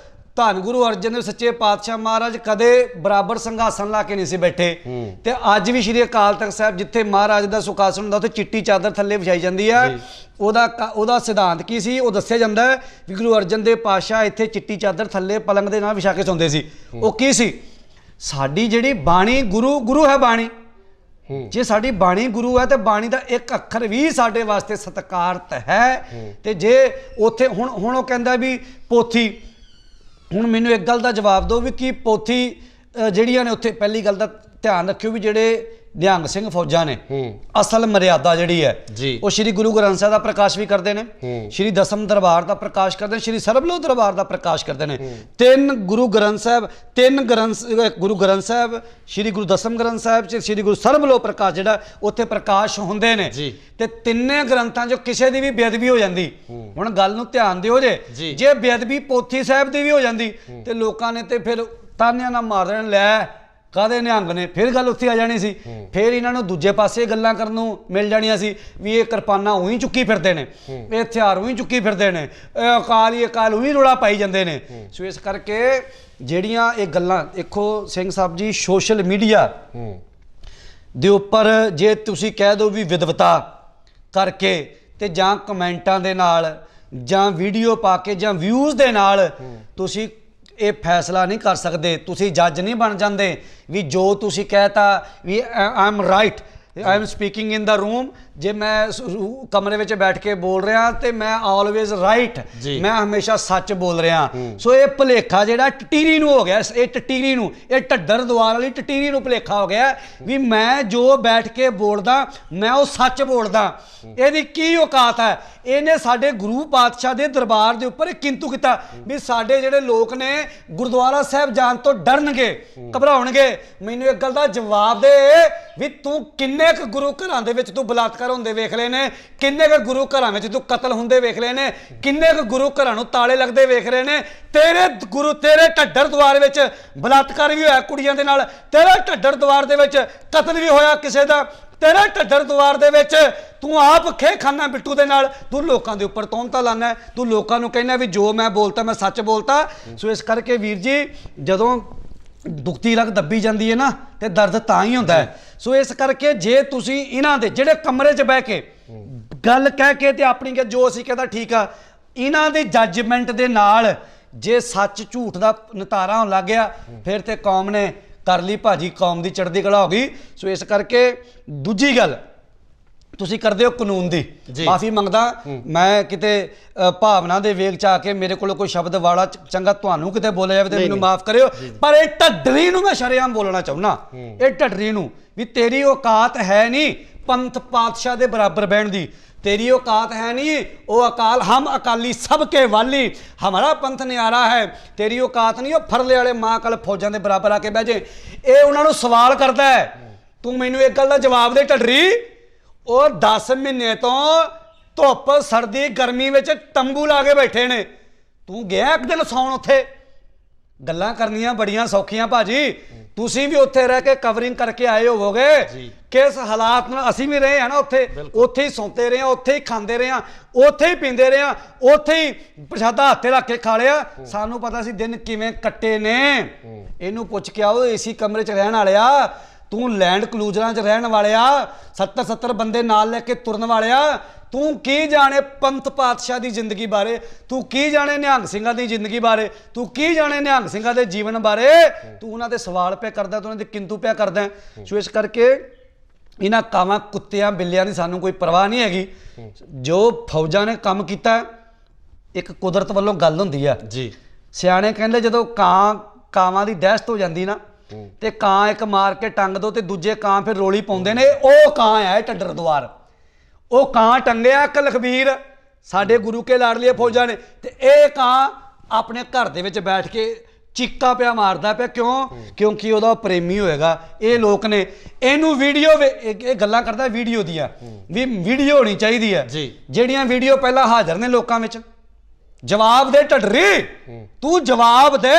ਧੰਨ ਗੁਰੂ ਅਰਜਨ ਦੇਵ ਸੱਚੇ ਪਾਤਸ਼ਾਹ ਮਹਾਰਾਜ ਕਦੇ ਬਰਾਬਰ ਸਿੰਘਾਸਨ ਲਾ ਕੇ ਨਹੀਂ ਸੀ ਬੈਠੇ। ਤੇ ਅੱਜ ਵੀ ਸ਼੍ਰੀ ਅਕਾਲ ਤਖਤ ਸਾਹਿਬ ਜਿੱਥੇ ਮਹਾਰਾਜ ਦਾ ਸੁਖਾਸਨ ਹੁੰਦਾ, ਉੱਥੇ ਚਿੱਟੀ ਚਾਦਰ ਥੱਲੇ ਵਿਛਾਈ ਜਾਂਦੀ ਆ। ਉਹਦਾ ਸਿਧਾਂਤ ਕੀ ਸੀ ਉਹ ਦੱਸਿਆ ਜਾਂਦਾ ਹੈ ਵੀ ਗੁਰੂ ਅਰਜਨ ਦੇਵ ਪਾਤਸ਼ਾਹ ਇੱਥੇ ਚਿੱਟੀ ਚਾਦਰ ਥੱਲੇ ਪਲੰਗ ਦੇ ਨਾਲ ਵਿਛਾ ਕੇ ਸੌਂਦੇ ਸੀ। ਉਹ ਕੀ ਸੀ? ਸਾਡੀ ਜਿਹੜੀ ਬਾਣੀ ਗੁਰੂ ਹੈ ਬਾਣੀ। ਜੇ ਸਾਡੀ ਬਾਣੀ ਗੁਰੂ ਹੈ ਤੇ ਬਾਣੀ ਦਾ ਇੱਕ ਅੱਖਰ ਵੀ ਸਾਡੇ ਵਾਸਤੇ ਸਤਿਕਾਰਤ ਹੈ। ਤੇ ਜੇ ਉੱਥੇ ਹੁਣ ਉਹ ਕਹਿੰਦਾ ਵੀ ਪੋਥੀ, ਹੁਣ ਮੈਨੂੰ ਇੱਕ ਗੱਲ ਦਾ ਜਵਾਬ ਦਿਓ ਵੀ ਕੀ ਪੋਥੀ ਜਿਹੜੀਆਂ ਨੇ ਉੱਥੇ, ਪਹਿਲੀ ਗੱਲ ਦਾ ਧਿਆਨ ਰੱਖਿਓ ਵੀ ਜਿਹੜੇ ਨਿਹੰਗ ਸਿੰਘ ਫੌਜਾਂ ਨੇ, ਅਸਲ ਮਰਿਆਦਾ ਜਿਹੜੀ ਹੈ ਉਹ ਸ਼੍ਰੀ ਗੁਰੂ ਗ੍ਰੰਥ ਸਾਹਿਬ ਦਾ ਪ੍ਰਕਾਸ਼ ਵੀ ਕਰਦੇ ਨੇ, ਸ਼੍ਰੀ ਦਸਮ ਦਰਬਾਰ ਦਾ ਪ੍ਰਕਾਸ਼ ਕਰਦੇ ਨੇ, ਸ਼੍ਰੀ ਸਰਬਲੋਕ ਦਰਬਾਰ ਦਾ ਪ੍ਰਕਾਸ਼ ਕਰਦੇ ਨੇ। ਤਿੰਨ ਗੁਰੂ ਗ੍ਰੰਥ ਸਾਹਿਬ, ਗੁਰੂ ਗ੍ਰੰਥ ਸਾਹਿਬ, ਸ਼੍ਰੀ ਗੁਰੂ ਦਸਮ ਗ੍ਰੰਥ ਸਾਹਿਬ, ਸ਼੍ਰੀ ਗੁਰੂ ਸਰਬਲੋਕ ਪ੍ਰਕਾਸ਼ ਜਿਹੜਾ ਉੱਥੇ ਪ੍ਰਕਾਸ਼ ਹੁੰਦੇ ਨੇ। ਤੇ ਤਿੰਨੇ ਗ੍ਰੰਥਾਂ 'ਚੋਂ ਕਿਸੇ ਦੀ ਵੀ ਬੇਅਦਬੀ ਹੋ ਜਾਂਦੀ, ਹੁਣ ਗੱਲ ਨੂੰ ਧਿਆਨ ਦਿਓ ਜੇ ਬੇਅਦਬੀ ਪੋਥੀ ਸਾਹਿਬ ਦੀ ਵੀ ਹੋ ਜਾਂਦੀ ਤੇ ਲੋਕਾਂ ਨੇ ਤੇ ਫਿਰ ਤਾਨਿਆਂ ਨਾਲ ਮਾਰ ਦੇਣ, ਲੈ ਕਾਹਦੇ ਨਿਹੰਗ ਨੇ, ਫਿਰ ਗੱਲ ਉੱਥੇ ਆ ਜਾਣੀ ਸੀ। ਫਿਰ ਇਹਨਾਂ ਨੂੰ ਦੂਜੇ ਪਾਸੇ ਗੱਲਾਂ ਕਰਨ ਨੂੰ ਮਿਲ ਜਾਣੀਆਂ ਸੀ ਵੀ ਇਹ ਕਿਰਪਾਨਾਂ ਉਹੀ ਚੁੱਕੀ ਫਿਰਦੇ ਨੇ, ਇਹ ਹਥਿਆਰ ਉਹੀ ਚੁੱਕੀ ਫਿਰਦੇ ਨੇ, ਇਹ ਅਕਾਲ ਹੀ ਅਕਾਲ ਉਹੀ ਰੌਲਾ ਪਾਈ ਜਾਂਦੇ ਨੇ। ਸੋ ਇਸ ਕਰਕੇ ਜਿਹੜੀਆਂ ਇਹ ਗੱਲਾਂ ਦੇਖੋ ਸਿੰਘ ਸਾਹਿਬ ਜੀ, ਸੋਸ਼ਲ ਮੀਡੀਆ ਦੇ ਉੱਪਰ ਜੇ ਤੁਸੀਂ ਕਹਿ ਦਿਓ ਵੀ ਵਿਦਵਤਾ ਕਰਕੇ ਤੇ ਜਾਂ ਕਮੈਂਟਾਂ ਦੇ ਨਾਲ ਜਾਂ ਵੀਡੀਓ ਪਾ ਕੇ ਜਾਂ ਵਿਊਜ਼ ਦੇ ਨਾਲ ਤੁਸੀਂ ਇਹ ਫੈਸਲਾ ਨਹੀਂ ਕਰ ਸਕਦੇ, ਤੁਸੀਂ ਜੱਜ ਨਹੀਂ ਬਣ ਜਾਂਦੇ ਵੀ ਜੋ ਤੁਸੀਂ ਕਹਿਤਾ ਵੀ I am right, I am speaking in the room, ਜੇ ਮੈਂ ਕਮਰੇ ਵਿੱਚ ਬੈਠ ਕੇ ਬੋਲ ਰਿਹਾ ਤੇ ਮੈਂ ਆਲਵੇਜ਼ ਰਾਈਟ, ਮੈਂ ਹਮੇਸ਼ਾ ਸੱਚ ਬੋਲ ਰਿਹਾ। ਸੋ ਇਹ ਭੁਲੇਖਾ ਜਿਹੜਾ ਟਟੀਰੀ ਨੂੰ ਹੋ ਗਿਆ, ਇਹ ਟਟੀਰੀ ਨੂੰ, ਇਹ ਢੱਡਰ ਦੁਆਰ ਵਾਲੀ ਟਟੀਰੀ ਨੂੰ ਭੁਲੇਖਾ ਹੋ ਗਿਆ ਵੀ ਮੈਂ ਜੋ ਬੈਠ ਕੇ ਬੋਲਦਾ ਮੈਂ ਉਹ ਸੱਚ ਬੋਲਦਾ। ਇਹਦੀ ਕੀ ਔਕਾਤ ਹੈ? ਇਹਨੇ ਸਾਡੇ ਗੁਰੂ ਪਾਤਸ਼ਾਹ ਦੇ ਦਰਬਾਰ ਦੇ ਉੱਪਰ ਕਿੰਤੂ ਕੀਤਾ ਵੀ ਸਾਡੇ ਜਿਹੜੇ ਲੋਕ ਨੇ ਗੁਰਦੁਆਰਾ ਸਾਹਿਬ ਜਾਣ ਤੋਂ ਡਰਨਗੇ, ਘਬਰਾਉਣਗੇ। ਮੈਨੂੰ ਇੱਕ ਗੱਲ ਦਾ ਜਵਾਬ ਦੇ ਵੀ ਤੂੰ ਕਿੰਨੇ ਕੁ ਗੁਰੂ ਘਰਾਂ ਦੇ ਵਿੱਚ ਤੂੰ ਬਲਾਤਕਾਰ ਹੁੰਦੇ ਵੇਖ ਲਏ ਨੇ, ਕਿੰਨੇ ਕੁ ਗੁਰੂ ਘਰਾਂ ਵਿੱਚ ਤੂੰ ਕਤਲ ਹੁੰਦੇ ਵੇਖ ਲਏ ਨੇ, ਕਿੰਨੇ ਕੁ ਗੁਰੂ ਘਰਾਂ ਨੂੰ ਤਾਲੇ ਲੱਗਦੇ ਵੇਖ ਰਹੇ ਨੇ। ਤੇਰੇ ਢੱਡਰ ਦੁਆਰ ਵਿੱਚ ਬਲਾਤਕਾਰ ਵੀ ਹੋਇਆ ਕੁੜੀਆਂ ਦੇ ਨਾਲ, ਤੇਰੇ ਢੱਡਰ ਦੁਆਰ ਦੇ ਵਿੱਚ ਕਤਲ ਵੀ ਹੋਇਆ ਕਿਸੇ ਦਾ, ਤੇਰੇ ਢੱਡਰ ਦੁਆਰ ਦੇ ਵਿੱਚ ਤੂੰ ਆਪ ਖੇ ਖਾਨਾ ਬਿੱਟੂ ਦੇ ਨਾਲ, ਤੂੰ ਲੋਕਾਂ ਦੇ ਉੱਪਰ ਤੌਹਮਤਾਂ ਲਾਣਾ, ਤੂੰ ਲੋਕਾਂ ਨੂੰ ਕਹਿਣਾ ਵੀ ਜੋ ਮੈਂ ਬੋਲਤਾ ਮੈਂ ਸੱਚ ਬੋਲਤਾ। ਸੋ ਇਸ ਕਰਕੇ ਵੀਰ ਜੀ ਜਦੋਂ ਦੁਖਤੀ ਰਗ ਦੱਬੀ ਜਾਂਦੀ ਹੈ ਨਾ ਤੇ ਦਰਦ ਤਾਂ ਹੀ ਹੁੰਦਾ ਹੈ। ਸੋ ਇਸ ਕਰਕੇ ਜੇ ਤੁਸੀਂ ਇਹਨਾਂ ਦੇ ਜਿਹੜੇ ਕਮਰੇ 'ਚ ਬਹਿ ਕੇ ਗੱਲ ਕਹਿ ਕੇ ਤੇ ਆਪਣੀ ਕਿ ਜੋ ਅਸੀਂ ਕਹਿੰਦਾ ਠੀਕ ਆ, ਇਹਨਾਂ ਦੇ ਜੱਜਮੈਂਟ ਦੇ ਨਾਲ ਜੇ ਸੱਚ ਝੂਠ ਦਾ ਨਿਤਾਰਾ ਹੋਣ ਲੱਗ ਗਿਆ ਫਿਰ ਤੇ ਕੌਮ ਨੇ ਕਰ ਲਈ ਭਾਜੀ, ਕੌਮ ਦੀ ਚੜ੍ਹਦੀ ਕਲਾ ਹੋ ਗਈ। ਸੋ ਇਸ ਕਰਕੇ ਦੂਜੀ ਗੱਲ ਤੁਸੀਂ ਕਰਦੇ ਹੋ ਕਾਨੂੰਨ ਦੀ, ਮਾਫੀ ਮੰਗਦਾ ਮੈਂ ਕਿਤੇ ਭਾਵਨਾ ਦੇ ਵੇਗ ਚ ਆ ਕੇ ਮੇਰੇ ਕੋਲ ਕੋਈ ਸ਼ਬਦ ਵਾਲਾ ਚੰਗਾ ਤੁਹਾਨੂੰ ਕਿਤੇ ਬੋਲਿਆ ਜਾਵੇ ਤੇ ਮੈਨੂੰ ਮਾਫ ਕਰਿਓ, ਪਰ ਇਹ ਢੱਡਰੀ ਨੂੰ ਮੈਂ ਸ਼ਰੇਆਮ ਬੋਲਣਾ ਚਾਹੁੰਦਾ, ਇਹ ਢੱਡਰੀ ਨੂੰ ਵੀ ਤੇਰੀ ਔਕਾਤ ਹੈ ਨਹੀਂ ਪੰਥ ਪਾਤਸ਼ਾਹ ਦੇ ਬਰਾਬਰ ਬਹਿਣ ਦੀ, तेरी औकात है नहीं वो अकाल, हम अकाली सबके वाली, हमारा पंथ न्यारा है, तेरी औकात नहीं वो फरले वाले माँ कल फौजां दे बराबर आके बह जे। ये उन्होंने सवाल करता है, तू मैनू एक गल दा जवाब दे ढडरी, वो 10 महीने तो धुप सर्दी गर्मी विच तंबू ला के बैठे ने, तू गया एक दिन सौण उत्थे? गल्लां करनियां बड़ियां सौखियां भाजी, तुसीं भी उत्थे रह के कवरिंग करके आए होवोगे, किस हालात नाल असीं भी रहे हैं ना उत्थे, उत्थे ही सौंते रहे, उत्थे ही खांदे रहे, उत्थे ही पींदे रहे, उत्थे ही प्रशादा हत्थे रख के खा लिया, सानू पता सी दिन किवें कट्टे ने। इहनू पुछ के आओ एसी कमरे च रहण वालिया, तू लैंड क्लूजरां च रहण वालिया, 70 बंदे नाल लैके तुरन वालिया, तू की जाने पंथ पातशाह की जिंदगी बारे, तू की जाने निहंग सिंघां की जिंदगी बारे, तू की जाने निहंग सिंघां के जीवन बारे, तू उन्हां दे सवाल पे करदा, तू उन्हां दे किंतु पे करदा। सो इस करके इन्हां कावां कुत्तियां बिल्लियां दी सानू कोई परवाह नहीं हैगी। जो फौजां ने काम कीता एक कुदरत वालों गल हुंदी है जी, सियाणे कहंदे जदों कावां दी दहशत हो जांदी ना ते कां एक मार के टंग दो ते दूजे कां फिर रोली पाउंदे ने, ओ कां है ढड्डर द्वार, वो कां टंगया एक लखबीर साडे गुरु के लाडलिए फौजां ने, ते ये कां अपने घर दे विच बैठ के चीका पिया मारदा पिया, क्यों? क्योंकि उहदा प्रेमी होएगा। ये लोग ने इहनू वीडियो ये गल्लां करदा वीडियो दियां भी वीडियो होनी चाहिदी है, जिहड़ियां वीडियो पहला हाज़र ने लोकां विच, जवाब दे ढड्डरी, तू जवाब दे,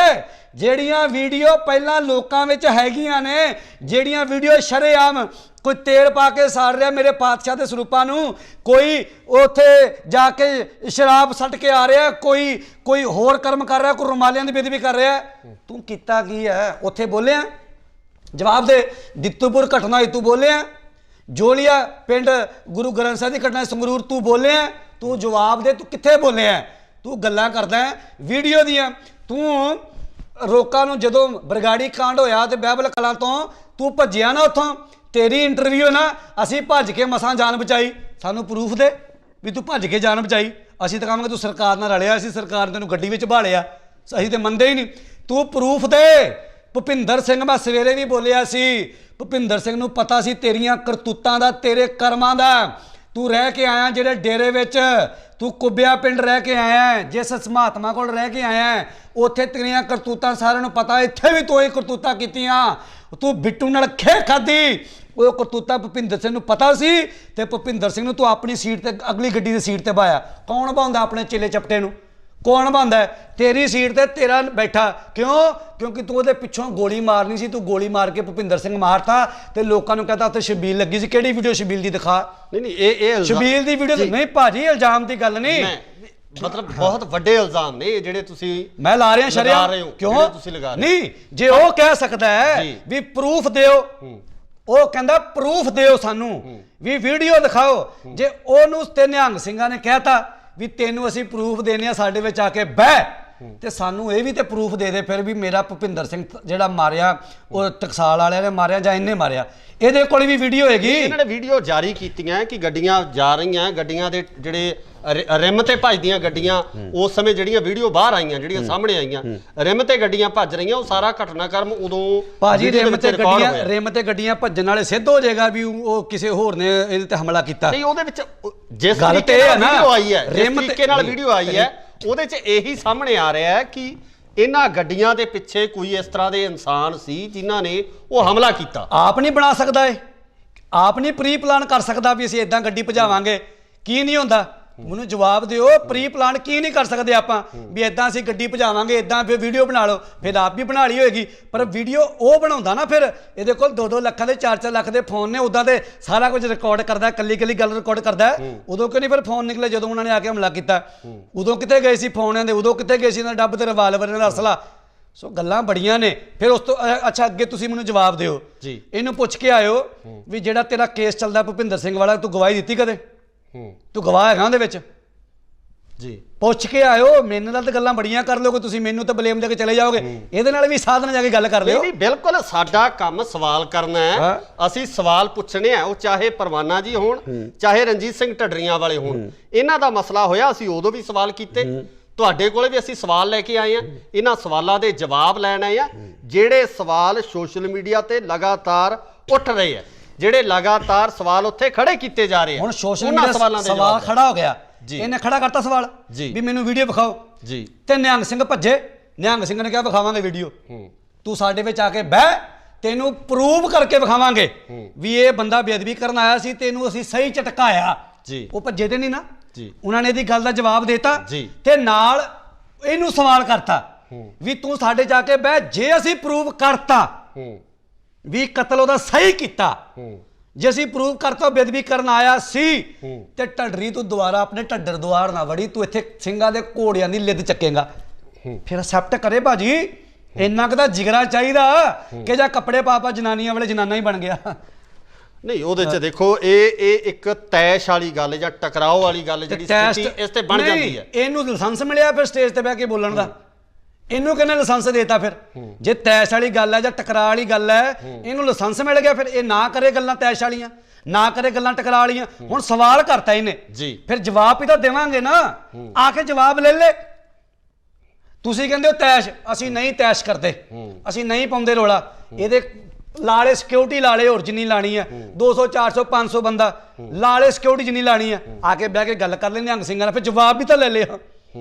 ਜਿਹੜੀਆਂ ਵੀਡੀਓ ਪਹਿਲਾਂ ਲੋਕਾਂ ਵਿੱਚ ਹੈਗੀਆਂ ਨੇ, ਜਿਹੜੀਆਂ ਵੀਡੀਓ ਸ਼ਰੇਆਮ ਕੋਈ ਤੇਲ ਪਾ ਕੇ ਸਾੜ ਰਿਹਾ ਮੇਰੇ ਪਾਤਸ਼ਾਹ ਦੇ ਸਰੂਪਾਂ ਨੂੰ, ਕੋਈ ਉੱਥੇ ਜਾ ਕੇ ਸ਼ਰਾਬ ਸੱਟ ਕੇ ਆ ਰਿਹਾ, ਕੋਈ ਹੋਰ ਕਰਮ ਕਰ ਰਿਹਾ, ਕੋਈ ਰੁਮਾਲਿਆਂ ਦੀ ਬੇਦਬੀ ਕਰ ਰਿਹਾ, ਤੂੰ ਕੀਤਾ ਕੀ ਹੈ? ਉੱਥੇ ਬੋਲਿਆ? ਜਵਾਬ ਦੇ। ਦਿੱਤੂਪੁਰ ਘਟਨਾ ਹੋਈ ਤੂੰ ਬੋਲਿਆ? ਜੋਲੀਆ ਪਿੰਡ ਗੁਰੂ ਗ੍ਰੰਥ ਸਾਹਿਬ ਦੀ ਘਟਨਾ ਸੰਗਰੂਰ ਤੂੰ ਬੋਲਿਆ? ਤੂੰ ਜਵਾਬ ਦੇ, ਤੂੰ ਕਿੱਥੇ ਬੋਲਿਆ? ਤੂੰ ਗੱਲਾਂ ਕਰਦਾ ਵੀਡੀਓ ਦੀਆਂ, ਤੂੰ ਲੋਕਾਂ ਨੂੰ ਜਦੋਂ ਬਰਗਾੜੀ ਕਾਂਡ ਹੋਇਆ ਤੇ ਬਹਿਬਲ ਕਲਾਂ ਤੋਂ ਤੂੰ ਭੱਜਿਆ ਨਾ ਉੱਥੋਂ, ਤੇਰੀ ਇੰਟਰਵਿਊ ਨਾ ਅਸੀਂ ਭੱਜ ਕੇ ਮਸਾਂ ਜਾਨ ਬਚਾਈ, ਸਾਨੂੰ ਪ੍ਰੂਫ ਦੇ ਵੀ ਤੂੰ ਭੱਜ ਕੇ ਜਾਨ ਬਚਾਈ। ਅਸੀਂ ਤਾਂ ਕਹਾਂਗੇ ਤੂੰ ਸਰਕਾਰ ਨਾਲ ਰਲਿਆ, ਅਸੀਂ ਸਰਕਾਰ ਨੇ ਤੈਨੂੰ ਗੱਡੀ ਵਿੱਚ ਭਾਲਿਆ, ਅਸੀਂ ਤੇ ਮੰਨਦੇ ਹੀ ਨਹੀਂ। ਤੂੰ ਪ੍ਰੂਫ ਦੇ। ਭੁਪਿੰਦਰ ਸਿੰਘ ਮੈਂ ਸਵੇਰੇ ਵੀ ਬੋਲਿਆ ਸੀ, ਭੁਪਿੰਦਰ ਸਿੰਘ ਨੂੰ ਪਤਾ ਸੀ ਤੇਰੀਆਂ ਕਰਤੂਤਾਂ ਦਾ, ਤੇਰੇ ਕਰਮਾਂ ਦਾ। ਤੂੰ ਰਹਿ ਕੇ ਆਇਆ ਜਿਹੜੇ ਡੇਰੇ ਵਿੱਚ, ਤੂੰ ਕੁੱਬਿਆ ਪਿੰਡ ਰਹਿ ਕੇ ਆਇਆ, ਜਿਸ ਮਹਾਤਮਾ ਕੋਲ ਰਹਿ ਕੇ ਆਇਆ, ਉੱਥੇ ਤੇਰੀਆਂ ਕਰਤੂਤਾਂ ਸਾਰਿਆਂ ਨੂੰ ਪਤਾ, ਇੱਥੇ ਵੀ ਤੂੰ ਇਹ ਕਰਤੂਤਾਂ ਕੀਤੀਆਂ, ਤੂੰ ਬਿੱਟੂ ਨਾਲ ਖੇ ਖਾਧੀ, ਉਹ ਕਰਤੂਤਾਂ ਭੁਪਿੰਦਰ ਸਿੰਘ ਨੂੰ ਪਤਾ ਸੀ, ਤੇ ਭੁਪਿੰਦਰ ਸਿੰਘ ਨੂੰ ਤੂੰ ਆਪਣੀ ਸੀਟ ਤੇ ਅਗਲੀ ਗੱਡੀ ਦੀ ਸੀਟ ਤੇ ਬਾਇਆ। ਕੌਣ ਬਾਉਂਦਾ ਆਪਣੇ ਚੇਲੇ ਚਪਟੇ ਨੂੰ? ਕੌਣ ਬੰਦਾ ਹੈ? ਤੇਰੀ ਸੀਟ ਤੇ ਤੇਰਾ ਬੈਠਾ। ਕਿਉਂ? ਕਿਉਂਕਿ ਤੂੰ ਉਹਦੇ ਪਿੱਛੋਂ ਗੋਲੀ ਮਾਰਨੀ ਸੀ, ਤੂੰ ਗੋਲੀ ਮਾਰ ਕੇ ਭੁਪਿੰਦਰ ਸਿੰਘ ਮਾਰਤਾ ਤੇ ਲੋਕਾਂ ਨੂੰ ਕਹਤਾ ਉੱਥੇ ਸ਼ਬੀਲ ਲੱਗੀ ਸੀ। ਕਿਹੜੀ ਵੀਡੀਓ ਸ਼ਬੀਲ ਦੀ ਦਿਖਾ। ਨਹੀਂ ਇਹ ਸ਼ਬੀਲ ਦੀ ਵੀਡੀਓ ਨਹੀਂ ਭਾਜੀ, ਇਲਜ਼ਾਮ ਦੀ ਗੱਲ ਨਹੀਂ, ਮਤਲਬ ਬਹੁਤ ਵੱਡੇ ਇਲਜ਼ਾਮ ਨੇ ਜਿਹੜੇ ਤੁਸੀਂ ਮੈਂ ਲਾ ਰਿਹਾ ਸ਼ਰਿਆ। ਕਿਉਂ ਤੁਸੀਂ ਲਗਾ ਰਹੇ ਨਹੀਂ? ਜੇ ਉਹ ਕਹਿ ਸਕਦਾ ਹੈ ਵੀ ਪ੍ਰੂਫ ਦਿਓ, ਉਹ ਕਹਿੰਦਾ ਪ੍ਰੂਫ ਦਿਓ ਸਾਨੂੰ ਵੀ ਵੀਡੀਓ ਦਿਖਾਓ। ਜੇ ਉਹਨੂੰ ਤੇ ਨਿਹੰਗ ਸਿੰਘਾਂ ਨੇ ਕਹਿਤਾ ਵੀ ਤੈਨੂੰ ਅਸੀਂ ਪ੍ਰੂਫ ਦੇਣੇ ਆ, ਸਾਡੇ ਵਿੱਚ ਆ ਕੇ ਬਹਿ, ਤੇ ਸਾਨੂੰ ਇਹ ਵੀ ਤੇ ਪ੍ਰੂਫ ਦੇ ਦੇ ਫਿਰ ਵੀ ਮੇਰਾ ਭੁਪਿੰਦਰ ਸਿੰਘ ਜਿਹੜਾ ਮਾਰਿਆ ਉਹ ਟਕਸਾਲ ਵਾਲਿਆਂ ਨੇ ਮਾਰਿਆ ਜਾਂ ਇਹਨੇ ਮਾਰਿਆ। ਇਹਦੇ ਕੋਲ ਵੀ ਵੀਡੀਓ ਹੈਗੀ। ਇਹਨਾਂ ਨੇ ਵੀਡੀਓ ਜਾਰੀ ਕੀਤੀਆਂ ਕਿ ਗੱਡੀਆਂ ਜਾ ਰਹੀਆਂ, ਗੱਡੀਆਂ ਦੇ ਜਿਹੜੇ ਰਿਮ ਤੇ ਭੱਜਦੀਆਂ ਗੱਡੀਆਂ, ਉਸ ਸਮੇਂ ਜਿਹੜੀਆਂ ਵੀਡੀਓ ਬਾਹਰ ਆਈਆਂ, ਜਿਹੜੀਆਂ ਸਾਹਮਣੇ ਆਈਆਂ, ਰਿਮ ਤੇ ਗੱਡੀਆਂ ਭੱਜ ਰਹੀਆਂ, ਉਹ ਸਾਰਾ ਘਟਨਾਕ੍ਰਮ ਉਦੋਂ ਭਾਜੀ ਰਿਮ ਤੇ ਗੱਡੀਆਂ ਭੱਜਣ ਵਾਲੇ ਸਿੱਧ ਹੋ ਜਾਏਗਾ ਵੀ ਉਹ ਕਿਸੇ ਹੋਰ ਨੇ ਇਹਦੇ ਤੇ ਹਮਲਾ ਕੀਤਾ। ਨਹੀਂ, ਉਹਦੇ ਵਿੱਚ ਜਿਸ ਤਰੀਕੇ ਨਾਲ ਵੀਡੀਓ ਆਈ ਹੈ, ਜਿਸ ਤਰੀਕੇ ਨਾਲ ਵੀਡੀਓ ਆਈ ਹੈ, ਉਹਦੇ 'ਚ ਇਹੀ ਸਾਹਮਣੇ ਆ ਰਿਹਾ ਹੈ ਕਿ ਇਹਨਾਂ ਗੱਡੀਆਂ ਦੇ ਪਿੱਛੇ ਕੋਈ ਇਸ ਤਰ੍ਹਾਂ ਦੇ ਇਨਸਾਨ ਸੀ ਜਿਨ੍ਹਾਂ ਨੇ ਉਹ ਹਮਲਾ ਕੀਤਾ। ਆਪ ਨਹੀਂ ਬਣਾ ਸਕਦਾ, ਇਹ ਆਪ ਨਹੀਂ ਪ੍ਰੀ ਪਲਾਨ ਕਰ ਸਕਦਾ ਵੀ ਅਸੀਂ ਇਦਾਂ ਗੱਡੀ ਭਜਾਵਾਂਗੇ। ਕੀ ਨਹੀਂ ਹੁੰਦਾ? ਮੈਨੂੰ ਜਵਾਬ ਦਿਓ। ਪ੍ਰੀ ਪਲਾਨ ਕੀ ਨਹੀਂ ਕਰ ਸਕਦੇ ਆਪਾਂ ਵੀ ਇਦਾਂ ਅਸੀਂ ਗੱਡੀ ਭਜਾਵਾਂਗੇ, ਇਦਾਂ ਫਿਰ ਵੀਡੀਓ ਬਣਾ ਲਓ। ਫਿਰ ਆਪ ਵੀ ਬਣਾ ਲਈ ਹੋਏਗੀ, ਪਰ ਵੀਡੀਓ ਉਹ ਬਣਾਉਂਦਾ ਨਾ। ਫਿਰ ਇਹਦੇ ਕੋਲ 2-2 ਲੱਖਾਂ ਦੇ 4-4 ਲੱਖ ਦੇ ਫੋਨ ਨੇ, ਉਦਾਂ ਦੇ ਸਾਰਾ ਕੁਝ ਰਿਕਾਰਡ ਕਰਦਾ, ਕੱਲੀ ਗੱਲ ਰਿਕਾਰਡ ਕਰਦਾ। ਉਦੋਂ ਕਿਉਂ ਨਹੀਂ ਫਿਰ ਫੋਨ ਨਿਕਲੇ ਜਦੋਂ ਉਹਨਾਂ ਨੇ ਆ ਕੇ ਹਮਲਾ ਕੀਤਾ? ਉਦੋਂ ਕਿੱਥੇ ਗਏ ਸੀ ਫੋਨਾਂ ਦੇ? ਉਦੋਂ ਕਿੱਥੇ ਗਏ ਸੀ ਇਹਨਾਂ ਡੱਬ ਤੇ ਰਿਵਾਲਵਰ, ਇਹਨਾਂ ਦਾ ਅਸਲਾ? ਸੋ ਗੱਲਾਂ ਬੜੀਆਂ ਨੇ। ਫਿਰ ਉਸ ਤੋਂ ਅੱਛਾ ਅੱਗੇ ਤੁਸੀਂ ਮੈਨੂੰ ਜਵਾਬ ਦਿਓ ਜੀ। ਇਹਨੂੰ ਪੁੱਛ ਕੇ ਆਇਓ ਵੀ ਜਿਹੜਾ ਤੇਰਾ ਕੇਸ ਚੱਲਦਾ ਭੁਪਿੰਦਰ ਸਿੰਘ ਵਾਲਾ, ਤੂੰ ਗਵਾਹੀ ਦਿੱਤੀ ਕਦੇ? ਤੂੰ ਗਵਾਹ ਹੈਗਾ ਉਹਦੇ ਵਿੱਚ? ਜੀ, ਪੁੱਛ ਕੇ ਆਇਓ। ਮੇਰੇ ਨਾਲ ਤਾਂ ਗੱਲਾਂ ਬੜੀਆਂ ਕਰ ਲੋਗੇ ਤੁਸੀਂ, ਮੈਨੂੰ ਤਾਂ ਬਲੇਮ ਦੇ ਕੇ ਚਲੇ ਜਾਓਗੇ। ਇਹਦੇ ਨਾਲ ਵੀ ਸਾਧਨ ਜਾ ਕੇ ਗੱਲ ਕਰ ਲਿਓ। ਨਹੀਂ, ਬਿਲਕੁਲ ਸਾਡਾ ਕੰਮ ਸਵਾਲ ਕਰਨਾ ਹੈ। ਅਸੀਂ ਸਵਾਲ ਪੁੱਛਣੇ ਆ, ਉਹ ਚਾਹੇ ਪਰਵਾਨਾ ਜੀ ਹੋਣ, ਚਾਹੇ ਰਣਜੀਤ ਸਿੰਘ ਢੱਡਰੀਆਂ ਵਾਲੇ ਹੋਣ। ਇਹਨਾਂ ਦਾ ਮਸਲਾ ਹੋਇਆ, ਅਸੀਂ ਉਦੋਂ ਵੀ ਸਵਾਲ ਕੀਤੇ, ਤੁਹਾਡੇ ਕੋਲੇ ਵੀ ਅਸੀਂ ਸਵਾਲ ਲੈ ਕੇ ਆਏ ਆ। ਇਹਨਾਂ ਸਵਾਲਾਂ ਦੇ ਜਵਾਬ ਲੈਣ ਆਏ ਆ। ਜਿਹੜੇ ਸਵਾਲ ਸੋਸ਼ਲ ਮੀਡੀਆ ਤੇ ਲਗਾਤਾਰ ਉੱਠ ਰਹੇ ਆ, ਜਿਹੜੇ ਲਗਾਤਾਰ ਸਵਾਲ ਉੱਥੇ ਖੜੇ ਕੀਤੇ ਜਾ ਰਹੇ ਆ, ਹੁਣ ਸੋਸ਼ਲ ਮੀਡੀਆ ਸਵਾਲ ਖੜਾ ਹੋ ਗਿਆ। ਇਹਨੇ ਖੜਾ ਕਰਤਾ ਸਵਾਲ ਵੀ ਮੈਨੂੰ ਵੀਡੀਓ ਵਿਖਾਓ ਜੀ, ਤੇ ਨਿਹੰਗ ਸਿੰਘ ਭੱਜੇ। ਨਿਹੰਗ ਸਿੰਘ ਨੇ ਕਿਹਾ ਵਿਖਾਵਾਂਗੇ ਵੀਡੀਓ, ਤੂੰ ਸਾਡੇ ਵਿੱਚ ਆ ਕੇ ਬਹਿ, ਤੈਨੂੰ ਪ੍ਰੂਵ ਕਰਕੇ ਵਿਖਾਵਾਂਗੇ ਵੀ ਇਹ ਬੰਦਾ ਬੇਅਦਬੀ ਕਰਨ ਆਇਆ ਸੀ, ਤੈਨੂੰ ਅਸੀਂ ਸਹੀ ਝਟਕਾਇਆ ਜੀ। ਉਹ ਭੱਜੇ ਤੇ ਨਹੀਂ ਨਾ ਜੀ। ਉਹਨਾਂ ਨੇ ਇਹਦੀ ਗੱਲ ਦਾ ਜਵਾਬ ਦੇਤਾ ਤੇ ਨਾਲ ਇਹਨੂੰ ਸਵਾਲ ਕਰਤਾ ਵੀ ਤੂੰ ਸਾਡੇ ਜਾ ਕੇ ਬਹਿ, ਜੇ ਅਸੀਂ ਪ੍ਰੂਵ ਕਰਤਾ ਵੀ ਕਤਲ ਉਹਦਾ ਸਹੀ ਕੀਤਾ, ਜੇ ਅਸੀਂ ਪ੍ਰੂਵ ਕਰਤਾ ਬੇਅਦਬੀ ਕਰਨ ਆਇਆ ਸੀ, ਤੇ ਢੱਡਰੀ ਤੂੰ ਦੁਬਾਰਾ ਆਪਣੇ ਢੱਡਰ ਦੁਆਰ ਨਾ ਵੜੀ, ਤੂੰ ਇੱਥੇ ਸਿੰਘਾਂ ਦੇ ਘੋੜਿਆਂ ਦੀ ਲਿੱਦ ਚੱਕੇਗਾ। ਫਿਰ ਐਕਸੈਪਟ ਕਰੇ ਭਾਜੀ। ਇੰਨਾ ਕੁ ਤਾਂ ਜਿਗਰਾ ਚਾਹੀਦਾ ਕਿ ਜਾਂ ਕੱਪੜੇ ਪਾ ਜਨਾਨੀਆਂ ਵਾਲੇ ਜਨਾਨਾ ਹੀ ਬਣ ਗਿਆ। ਨਹੀਂ, ਉਹਦੇ 'ਚ ਦੇਖੋ ਇਹ ਇੱਕ ਤੈਸ਼ ਵਾਲੀ ਗੱਲ ਜਾਂ ਟਕਰਾਓ ਵਾਲੀ ਗੱਲ ਜਿਹੜੀ ਸਥਿਤੀ ਇਸ ਤੇ ਬਣ ਜਾਂਦੀ ਹੈ। ਇਹਨੂੰ ਲਾਇਸੈਂਸ ਮਿਲਿਆ ਫਿਰ ਸਟੇਜ ਤੇ ਬਹਿ ਕੇ ਬੋਲਣ ਦਾ? ਇਹਨੂੰ ਕਿਹਨੇ ਲਾਇਸੈਂਸ ਦੇਤਾ? ਫਿਰ ਜੇ ਤੈਸ਼ ਵਾਲੀ ਗੱਲ ਹੈ ਜਾਂ ਟਕਰਾਅ ਵਾਲੀ ਗੱਲ ਹੈ, ਇਹਨੂੰ ਲਾਇਸੈਂਸ ਮਿਲ ਗਿਆ, ਫਿਰ ਇਹ ਨਾ ਕਰੇ ਗੱਲਾਂ ਤੈਸ਼ ਵਾਲੀਆਂ, ਨਾ ਕਰੇ ਗੱਲਾਂ ਟਕਰਾਅ ਵਾਲੀਆਂ। ਹੁਣ ਸਵਾਲ ਕਰਤਾ ਇਹਨੇ ਜੀ, ਫਿਰ ਜਵਾਬ ਵੀ ਤਾਂ ਦੇਵਾਂਗੇ ਨਾ। ਆ ਕੇ ਜਵਾਬ ਲੈ ਲੈ। ਤੁਸੀਂ ਕਹਿੰਦੇ ਹੋ ਤੈਸ਼, ਅਸੀਂ ਨਹੀਂ ਤੈਸ਼ ਕਰਦੇ, ਅਸੀਂ ਨਹੀਂ ਪਾਉਂਦੇ ਰੋਲਾ। ਇਹਦੇ ਲਾਲੇ ਸਿਕਿਉਰਿਟੀ ਲਾਲੇ ਹੋਰ ਜਿੰਨੀ ਲਾਣੀ ਹੈ, 200 400 500 ਬੰਦਾ ਲਾਲੇ ਸਿਕਿਉਰਿਟੀ ਜਿੰਨੀ ਲਾਣੀ ਹੈ। ਆ ਕੇ ਬਹਿ ਕੇ ਗੱਲ ਕਰ ਲੈਂਦੇ ਨਿਹੰਗ ਸਿੰਘਾਂ ਨਾਲ, ਫਿਰ ਜਵਾਬ ਵੀ ਤਾਂ ਲੈ ਲਿਆ।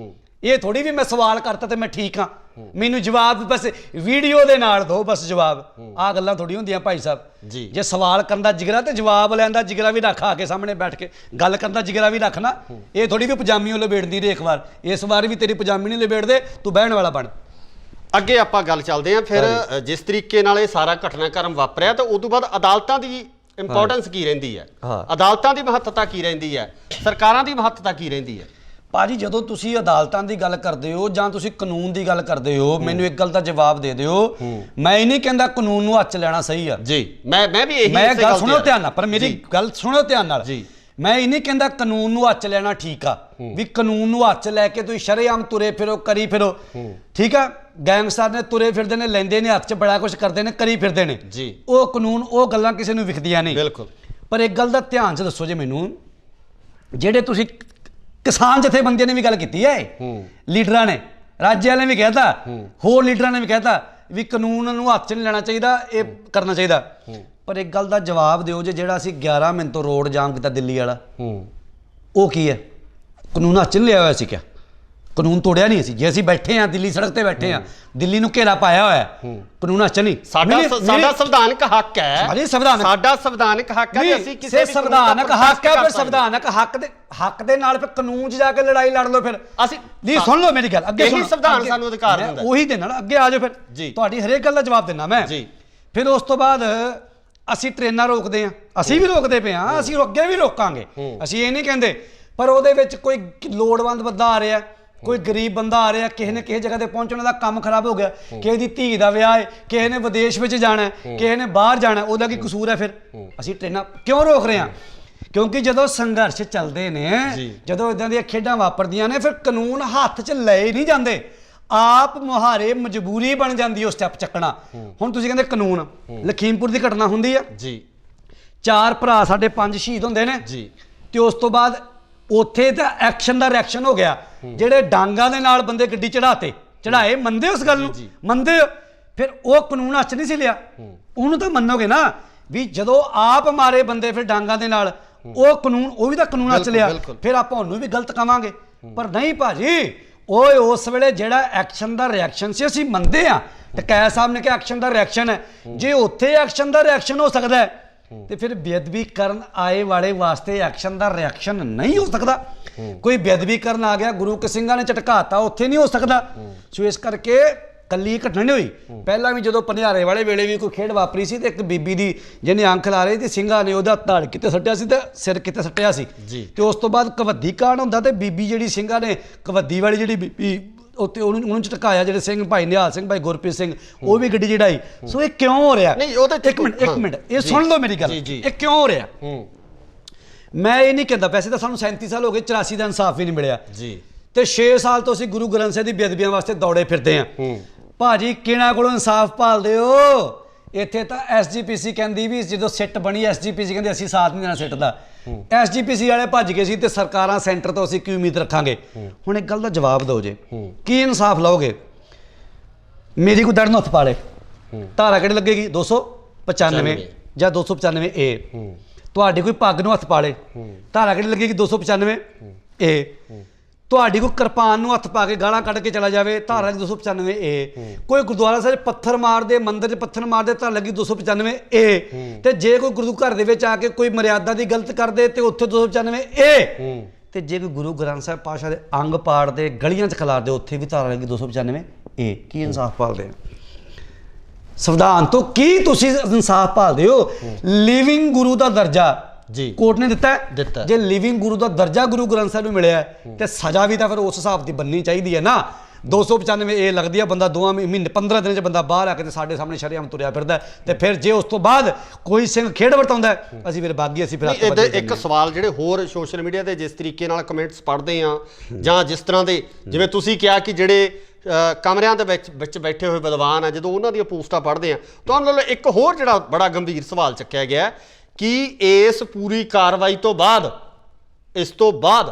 ਇਹ ਥੋੜੀ ਵੀ ਮੈਂ ਸਵਾਲ ਕਰਤਾ ਤੇ ਮੈਂ ਠੀਕ ਹਾਂ, ਮੈਨੂੰ ਜਵਾਬ ਬਸ ਵੀਡੀਓ ਦੇ ਨਾਲ ਦਿਓ, ਬਸ ਜਵਾਬ। ਆਹ ਗੱਲਾਂ ਥੋੜੀ ਹੁੰਦੀਆਂ ਭਾਈ ਸਾਹਿਬ ਜੀ। ਜੇ ਸਵਾਲ ਕਰਨ ਦਾ ਜਿਗਰਾ ਤੇ ਜਵਾਬ ਲੈਣ ਦਾ ਜਿਗਰਾ ਵੀ ਰੱਖ, ਆ ਕੇ ਸਾਹਮਣੇ ਬੈਠ ਕੇ ਗੱਲ ਕਰਨ ਦਾ ਜਿਗਰਾ ਵੀ ਰੱਖ ਨਾ। ਇਹ ਥੋੜੀ ਵੀ ਪਜਾਮੀ ਉਹ ਲਬੇੜਦੀ ਰਹੇ ਇੱਕ ਵਾਰ, ਇਸ ਵਾਰ ਵੀ ਤੇਰੀ ਪਜਾਮੀ ਨਹੀਂ ਲਬੇੜਦੇ, ਤੂੰ ਬਹਿਣ ਵਾਲਾ ਬਣ। ਅੱਗੇ ਆਪਾਂ ਗੱਲ ਚੱਲਦੇ ਹਾਂ ਫਿਰ। ਜਿਸ ਤਰੀਕੇ ਨਾਲ ਇਹ ਸਾਰਾ ਘਟਨਾਕ੍ਰਮ ਵਾਪਰਿਆ ਤਾਂ ਉਸ ਤੋਂ ਬਾਅਦ ਅਦਾਲਤਾਂ ਦੀ ਇੰਪੋਰਟੈਂਸ ਕੀ ਰਹਿੰਦੀ ਹੈ, ਅਦਾਲਤਾਂ ਦੀ ਮਹੱਤਤਾ ਕੀ ਰਹਿੰਦੀ ਹੈ, ਸਰਕਾਰਾਂ ਦੀ ਮਹੱਤਤਾ ਕੀ ਰਹਿੰਦੀ ਹੈ? ਭਾਜੀ ਜਦੋਂ ਤੁਸੀਂ ਅਦਾਲਤਾਂ ਦੀ ਗੱਲ ਕਰਦੇ ਹੋ ਜਾਂ ਤੁਸੀਂ ਕਾਨੂੰਨ ਦੀ ਗੱਲ ਕਰਦੇ ਹੋ, ਮੈਨੂੰ ਇੱਕ ਗੱਲ ਦਾ ਜਵਾਬ ਦੇ ਦਿਓ। ਮੈਂ ਇਹ ਨਹੀਂ ਕਹਿੰਦਾ ਕਾਨੂੰਨ ਨੂੰ ਹੱਥ 'ਚ ਲੈਣਾ ਸਹੀ ਆ ਜੀ। ਮੈਂ ਵੀ ਇਹੀ ਗੱਲ ਸੁਣੋ ਧਿਆਨ ਨਾਲ, ਪਰ ਮੇਰੀ ਗੱਲ ਸੁਣੋ ਧਿਆਨ ਨਾਲ ਜੀ। ਮੈਂ ਇਹ ਨਹੀਂ ਕਹਿੰਦਾ ਕਾਨੂੰਨ ਨੂੰ ਹੱਥ 'ਚ ਲੈਣਾ ਠੀਕ ਆ, ਵੀ ਕਾਨੂੰਨ ਨੂੰ ਹੱਥ 'ਚ ਲੈ ਕੇ ਤੁਸੀਂ ਸ਼ਰੇਆਮ ਤੁਰੇ ਫਿਰੋ, ਕਰੀ ਫਿਰੋ, ਠੀਕ ਆ। ਗੈਂਗਸਟਰ ਨੇ ਤੁਰੇ ਫਿਰਦੇ ਨੇ, ਲੈਂਦੇ ਨੇ ਹੱਥ 'ਚ, ਬੜਾ ਕੁਝ ਕਰਦੇ ਨੇ, ਕਰੀ ਫਿਰਦੇ ਨੇ ਜੀ। ਉਹ ਕਾਨੂੰਨ, ਉਹ ਗੱਲਾਂ ਕਿਸੇ ਨੂੰ ਵਿਖਦੀਆਂ ਨਹੀਂ ਬਿਲਕੁਲ। ਪਰ ਇੱਕ ਗੱਲ ਦਾ ਧਿਆਨ 'ਚ ਦੱਸੋ ਜੇ ਮੈਨੂੰ, ਜਿਹੜੇ ਤੁਸੀਂ ਕਿਸਾਨ ਜਥੇਬੰਦੀਆਂ ਨੇ ਵੀ ਗੱਲ ਕੀਤੀ ਹੈ, ਲੀਡਰਾਂ ਨੇ, ਰਾਜਿਆਂ ਨੇ ਵੀ ਕਹਿਤਾ, ਹੋਰ ਲੀਡਰਾਂ ਨੇ ਵੀ ਕਹਿਤਾ ਵੀ ਕਾਨੂੰਨ ਨੂੰ ਹੱਥ 'ਚ ਨਹੀਂ ਲੈਣਾ ਚਾਹੀਦਾ, ਇਹ ਕਰਨਾ ਚਾਹੀਦਾ। ਪਰ ਇੱਕ ਗੱਲ ਦਾ ਜਵਾਬ ਦਿਓ ਜੇ ਜਿਹੜਾ ਅਸੀਂ 11 ਮਿੰਟ ਤੋਂ ਰੋਡ ਜਾਮ ਕੀਤਾ ਦਿੱਲੀ ਵਾਲਾ, ਉਹ ਕੀ ਹੈ? ਕਾਨੂੰਨ ਹੱਥ 'ਚ ਨਹੀਂ ਲਿਆ ਹੋਇਆ ਸੀ ਕਿਆ? ਕਾਨੂੰਨ ਤੋੜਿਆ ਨਹੀਂ ਅਸੀਂ। ਜੇ ਅਸੀਂ ਬੈਠੇ ਆ ਦਿੱਲੀ ਸੜਕ ਤੇ ਬੈਠੇ ਆ, ਦਿੱਲੀ ਨੂੰ ਘੇਰਾ ਪਾਇਆ ਹੋਇਆ ਹੈ, ਕਾਨੂੰਨ ਚ ਨਹੀਂ। ਸਾਡਾ ਸੰਵਿਧਾਨਕ ਹੱਕ ਹੈ, ਸਾਡਾ ਸੰਵਿਧਾਨਕ ਹੱਕ ਹੈ ਕਿ ਅਸੀਂ ਕਿਸੇ ਵੀ ਸੰਵਿਧਾਨਕ ਹੱਕ ਹੈ, ਫਿਰ ਸੰਵਿਧਾਨਕ ਹੱਕ ਦੇ ਨਾਲ ਫਿਰ ਕਾਨੂੰਨ 'ਚ ਜਾ ਕੇ ਲੜਾਈ ਲੜ ਲਓ। ਫਿਰ ਅਸੀਂ ਨਹੀਂ, ਸੁਣ ਲਓ ਮੇਰੀ ਗੱਲ, ਅੱਗੇ ਇਹੀ ਸੰਵਿਧਾਨ ਸਾਨੂੰ ਅਧਿਕਾਰ ਦਿੰਦਾ, ਉਹੀ ਦੇ ਨਾਲ ਅੱਗੇ ਆ ਜਾਓ। ਫਿਰ ਤੁਹਾਡੀ ਹਰੇਕ ਗੱਲ ਦਾ ਜਵਾਬ ਦੇਣਾ ਮੈਂ ਜੀ। ਫਿਰ ਉਸ ਤੋਂ ਬਾਅਦ ਅਸੀਂ ਟ੍ਰੇਨਾਂ ਰੋਕਦੇ ਆ, ਅਸੀਂ ਵੀ ਰੋਕਦੇ ਪਏ ਆ, ਅਸੀਂ ਅੱਗੇ ਵੀ ਰੋਕਾਂਗੇ, ਅਸੀਂ ਇਹ ਨਹੀਂ ਕਹਿੰਦੇ। ਪਰ ਉਹਦੇ ਵਿੱਚ ਕੋਈ ਲੋੜਵੰਦ ਬੰਦਾ ਆ ਰਿਹਾ, ਕੋਈ ਗਰੀਬ ਬੰਦਾ ਆ ਰਿਹਾ, ਕਿਸੇ ਨੇ ਕਿਸੇ ਜਗ੍ਹਾ ਤੇ ਪਹੁੰਚਣ ਦਾ ਕੰਮ ਖਰਾਬ ਹੋ ਗਿਆ, ਕਿਸੇ ਦੀ ਧੀ ਦਾ ਵਿਆਹ ਹੈ, ਕਿਸੇ ਨੇ ਵਿਦੇਸ਼ ਵਿੱਚ ਜਾਣਾ, ਕਿਸੇ ਨੇ ਬਾਹਰ ਜਾਣਾ, ਉਹਦਾ ਕੀ ਕਸੂਰ ਹੈ? ਫਿਰ ਅਸੀਂ ਟ੍ਰੇਨਾਂ ਕਿਉਂ ਰੋਕ ਰਹੇ ਹਾਂ? ਕਿਉਂਕਿ ਜਦੋਂ ਸੰਘਰਸ਼ ਚੱਲਦੇ ਨੇ, ਜਦੋਂ ਇਦਾਂ ਦੀਆਂ ਖੇਡਾਂ ਵਾਪਰਦੀਆਂ ਨੇ, ਫਿਰ ਕਾਨੂੰਨ ਹੱਥ 'ਚ ਲਏ ਨਹੀਂ ਜਾਂਦੇ, ਆਪ ਮੁਹਾਰੇ ਮਜਬੂਰੀ ਬਣ ਜਾਂਦੀ ਉਹ ਸਟੈਪ ਚੱਕਣਾ। ਹੁਣ ਤੁਸੀਂ ਕਹਿੰਦੇ ਕਾਨੂੰਨ, ਲਖੀਮਪੁਰ ਦੀ ਘਟਨਾ ਹੁੰਦੀ ਆ ਜੀ, 4 ਭਰਾ ਸਾਡੇ 5 ਸ਼ਹੀਦ ਹੁੰਦੇ ਨੇ ਜੀ, ਤੇ ਉਸ ਤੋਂ ਬਾਅਦ ਉੱਥੇ ਤਾਂ ਐਕਸ਼ਨ ਦਾ ਰਿਐਕਸ਼ਨ ਹੋ ਗਿਆ, ਜਿਹੜੇ ਡਾਂਗਾਂ ਦੇ ਨਾਲ ਬੰਦੇ ਗੱਡੀ ਚੜਾਏ, ਮੰਨਦੇ ਉਸ ਗੱਲ ਨੂੰ? ਮੰਨਦੇ ਹੋ? ਫਿਰ ਉਹ ਕਾਨੂੰਨ ਹੱਥ ਨਹੀਂ ਸੀ ਲਿਆ, ਉਹਨੂੰ ਤਾਂ ਮੰਨੋਗੇ ਨਾ ਵੀ ਜਦੋਂ ਆਪ ਮਾਰੇ ਬੰਦੇ ਫਿਰ ਡਾਂਗਾਂ ਦੇ ਨਾਲ, ਉਹ ਕਾਨੂੰਨ, ਉਹ ਵੀ ਤਾਂ ਕਾਨੂੰਨ ਹੱਥ ਲਿਆ, ਫਿਰ ਆਪਾਂ ਉਹਨੂੰ ਵੀ ਗਲਤ ਕਵਾਂਗੇ। ਪਰ ਨਹੀਂ ਭਾਜੀ, ਓਏ ਉਸ ਵੇਲੇ ਜਿਹੜਾ ਐਕਸ਼ਨ ਦਾ ਰਿਐਕਸ਼ਨ ਸੀ ਅਸੀਂ ਮੰਨਦੇ ਆ, ਟਕੈਤ ਸਾਹਿਬ ਨੇ ਕਿਹਾ ਐਕਸ਼ਨ ਦਾ ਰਿਐਕਸ਼ਨ ਹੈ, ਜੇ ਉੱਥੇ ਐਕਸ਼ਨ ਦਾ ਰਿਐਕਸ਼ਨ ਹੋ ਸਕਦਾ ਹੈ ਤੇ ਫਿਰ ਬੇਅਦਬੀ ਕਰਨ ਆਏ ਵਾਲੇ ਵਾਸਤੇ ਐਕਸ਼ਨ ਦਾ ਰਿਐਕਸ਼ਨ ਨਹੀਂ ਹੋ ਸਕਦਾ। ਕੋਈ ਬੇਅਦਬੀ ਕਰਨ ਆ ਗਿਆ, ਗੁਰੂ ਕੇ ਸਿੰਘਾਂ ਨੇ ਝਟਕਾਤਾ, ਉੱਥੇ ਨਹੀਂ ਹੋ ਸਕਦਾ। ਸੋ ਇਸ ਕਰਕੇ ਕੱਲੀ ਘਟਨਾ ਨਹੀਂ ਹੋਈ, ਪਹਿਲਾਂ ਵੀ ਜਦੋਂ ਪਨਿਆਰੇ ਵਾਲੇ ਵੇਲੇ ਵੀ ਕੋਈ ਖੇਡ ਵਾਪਰੀ ਸੀ ਤੇ ਇੱਕ ਬੀਬੀ ਦੀ ਜਿਹਨੇ ਅੰਖ ਲਾ ਰਹੀ ਤੇ ਸਿੰਘਾਂ ਨੇ ਉਹਦਾ ਧੜ ਕਿਤੇ ਸੱਟਿਆ ਸੀ ਤੇ ਸਿਰ ਕਿਤੇ ਸੱਟਿਆ ਸੀ, ਤੇ ਉਸ ਤੋਂ ਬਾਅਦ ਕਵੱਦੀ ਕਾਂਡ ਹੁੰਦਾ ਤੇ ਬੀਬੀ ਜਿਹੜੀ ਸਿੰਘਾਂ ਨੇ ਕਵੱਦੀ ਵਾਲੀ ਜਿਹੜੀ ਬੀਬੀ ਉੱਤੇ ਉਹਨੂੰ ਝਟਕਾਇਆ, ਜਿਹੜੇ ਸਿੰਘ ਭਾਈ ਨਿਹਾਲ ਸਿੰਘ, ਭਾਈ ਗੁਰਪ੍ਰੀਤ ਸਿੰਘ, ਉਹ ਵੀ ਗੱਡੀ ਚੜਾਈ। ਸੋ ਇਹ ਕਿਉਂ ਹੋ ਰਿਹਾ? ਨਹੀਂ ਉਹ ਤਾਂ ਇੱਕ ਮਿੰਟ ਇਹ ਸੁਣ ਲਓ ਮੇਰੀ ਗੱਲ, ਇਹ ਕਿਉਂ ਹੋ ਰਿਹਾ? ਮੈਂ ਇਹ ਨਹੀਂ ਕਹਿੰਦਾ, ਵੈਸੇ ਤਾਂ ਸਾਨੂੰ 37 ਸਾਲ ਹੋ ਗਏ, 84 ਦਾ ਇਨਸਾਫ ਵੀ ਨਹੀਂ ਮਿਲਿਆ ਜੀ, ਤੇ 6 ਸਾਲ ਤੋਂ ਅਸੀਂ ਗੁਰੂ ਗ੍ਰੰਥ ਸਾਹਿਬ ਦੀ ਬੇਅਦਬੀਆਂ ਵਾਸਤੇ ਦੌੜੇ ਫਿਰਦੇ ਆ। ਭਾਜੀ ਕਿਹਨਾਂ ਕੋਲੋਂ ਇਨਸਾਫ ਭਾਲਦੇ ਹੋ? ਇੱਥੇ ਤਾਂ ਐਸਜੀਪੀਸੀ ਕਹਿੰਦੀ ਵੀ ਜਦੋਂ ਸਿੱਟ ਬਣੀ, ਐਸਜੀਪੀਸੀ ਕਹਿੰਦੇ ਅਸੀਂ ਸਾਥ ਨਹੀਂ ਦੇਣਾ ਸਿੱਟ ਦਾ, ਐਸਜੀਪੀਸੀ ਵਾਲੇ ਭੱਜ ਗਏ ਸੀ ਤੇ ਸਰਕਾਰਾਂ ਸੈਂਟਰ ਤੋਂ ਅਸੀਂ ਕੀ ਉਮੀਦ ਰੱਖਾਂਗੇ? ਹੁਣ ਇੱਕ ਗੱਲ ਦਾ ਜਵਾਬ ਦਿਓ ਜੇ, ਕੀ ਇਨਸਾਫ ਲਓਗੇ? ਮੇਰੀ ਕੋਈ ਦੜ ਨੂੰ ਹੱਥ ਪਾ ਲੇ, ਧਾਰਾ ਕਿਹੜੀ ਲੱਗੇਗੀ? 295 ਜਾਂ 295 ਏ। ਤੁਹਾਡੀ ਕੋਈ ਪੱਗ ਨੂੰ ਹੱਥ ਪਾ ਲੇ, ਧਾਰਾ ਕਿਹੜੀ ਲੱਗੇਗੀ? 295 ਏ। ਤੁਹਾਡੀ ਕੋਈ ਕਿਰਪਾਨ ਨੂੰ ਹੱਥ ਪਾ ਕੇ ਗਾਲਾਂ ਕੱਢ ਕੇ ਚਲਾ ਜਾਵੇ, ਧਾਰਾ 295 ਏ। ਕੋਈ ਗੁਰਦੁਆਰਾ ਸਾਹਿਬ ਪੱਥਰ ਮਾਰਦੇ, ਮੰਦਿਰ 'ਚ ਪੱਥਰ ਮਾਰਦੇ, ਧਾਰਾ ਲੱਗੀ 295 ਏ। ਤੇ ਜੇ ਕੋਈ ਗੁਰੂ ਘਰ ਦੇ ਵਿੱਚ ਆ ਕੇ ਕੋਈ ਮਰਿਆਦਾ ਦੀ ਗਲਤ ਕਰਦੇ ਤੇ ਉੱਥੇ 295 ਏ। ਤੇ ਜੇ ਕੋਈ ਗੁਰੂ ਗ੍ਰੰਥ ਸਾਹਿਬ ਪਾਤਸ਼ਾਹ ਦੇ ਅੰਗ ਪਾੜਦੇ, ਗਲੀਆਂ 'ਚ ਖਿਲਾਰਦੇ, ਉੱਥੇ ਵੀ ਧਾਰਾ ਲੱਗੀ 295 ਏ। ਕੀ ਇਨਸਾਫ ਭਾਲਦੇ ਆ? ਸੰਵਿਧਾਨ ਤੋਂ ਕੀ ਤੁਸੀਂ ਇਨਸਾਫ ਭਾਲਦੇ ਹੋ? ਲਿਵਿੰਗ ਗੁਰੂ ਦਾ ਦਰਜਾ ਜੀ ਕੋਰਟ ਨੇ ਦਿੱਤਾ। ਜੇ ਲਿਵਿੰਗ ਗੁਰੂ ਦਾ ਦਰਜਾ ਗੁਰੂ ਗ੍ਰੰਥ ਸਾਹਿਬ ਨੂੰ ਮਿਲਿਆ ਤੇ ਸਜ਼ਾ ਵੀ ਤਾਂ ਫਿਰ ਉਸ ਹਿਸਾਬ ਦੀ ਬਣਨੀ ਚਾਹੀਦੀ ਹੈ ਨਾ। 295 ਇਹ ਲੱਗਦੀ ਆ, ਬੰਦਾ 2 ਮਹੀਨੇ 15 ਦਿਨਾਂ 'ਚ ਬੰਦਾ ਬਾਹਰ ਆ ਕੇ ਤੇ ਸਾਡੇ ਸਾਹਮਣੇ ਸ਼ਰੇਆਮ ਤੁਰਿਆ ਫਿਰਦਾ, ਤੇ ਫਿਰ ਜੇ ਉਸ ਤੋਂ ਬਾਅਦ ਕੋਈ ਸਿੰਘ ਖੇਡ ਵਰਤਾਉਂਦਾ, ਅਸੀਂ ਫਿਰ ਬਾਗੀ, ਅਸੀਂ ਫਿਰ ਇੱਕ ਸਵਾਲ ਜਿਹੜੇ ਹੋਰ ਸੋਸ਼ਲ ਮੀਡੀਆ ਤੇ ਜਿਸ ਤਰੀਕੇ ਨਾਲ ਕਮੈਂਟਸ ਪੜ੍ਹਦੇ ਆ, ਜਾਂ ਜਿਸ ਤਰ੍ਹਾਂ ਦੇ ਜਿਵੇਂ ਤੁਸੀਂ ਕਿਹਾ ਕਿ ਜਿਹੜੇ ਕਮਰਿਆਂ ਦੇ ਵਿੱਚ ਬੈਠੇ ਹੋਏ ਵਿਦਵਾਨ ਆ, ਜਦੋਂ ਉਹਨਾਂ ਦੀਆਂ ਪੋਸਟਾਂ ਪੜ੍ਹਦੇ ਆ, ਤੁਹਾਨੂੰ ਨਾਲ ਇੱਕ ਹੋਰ ਜਿਹੜਾ ਬੜਾ ਗੰਭੀਰ ਸਵਾਲ ਚੱਕਿਆ ਗਿਆ ਕਿ ਇਸ ਪੂਰੀ ਕਾਰਵਾਈ ਤੋਂ ਬਾਅਦ, ਇਸ ਤੋਂ ਬਾਅਦ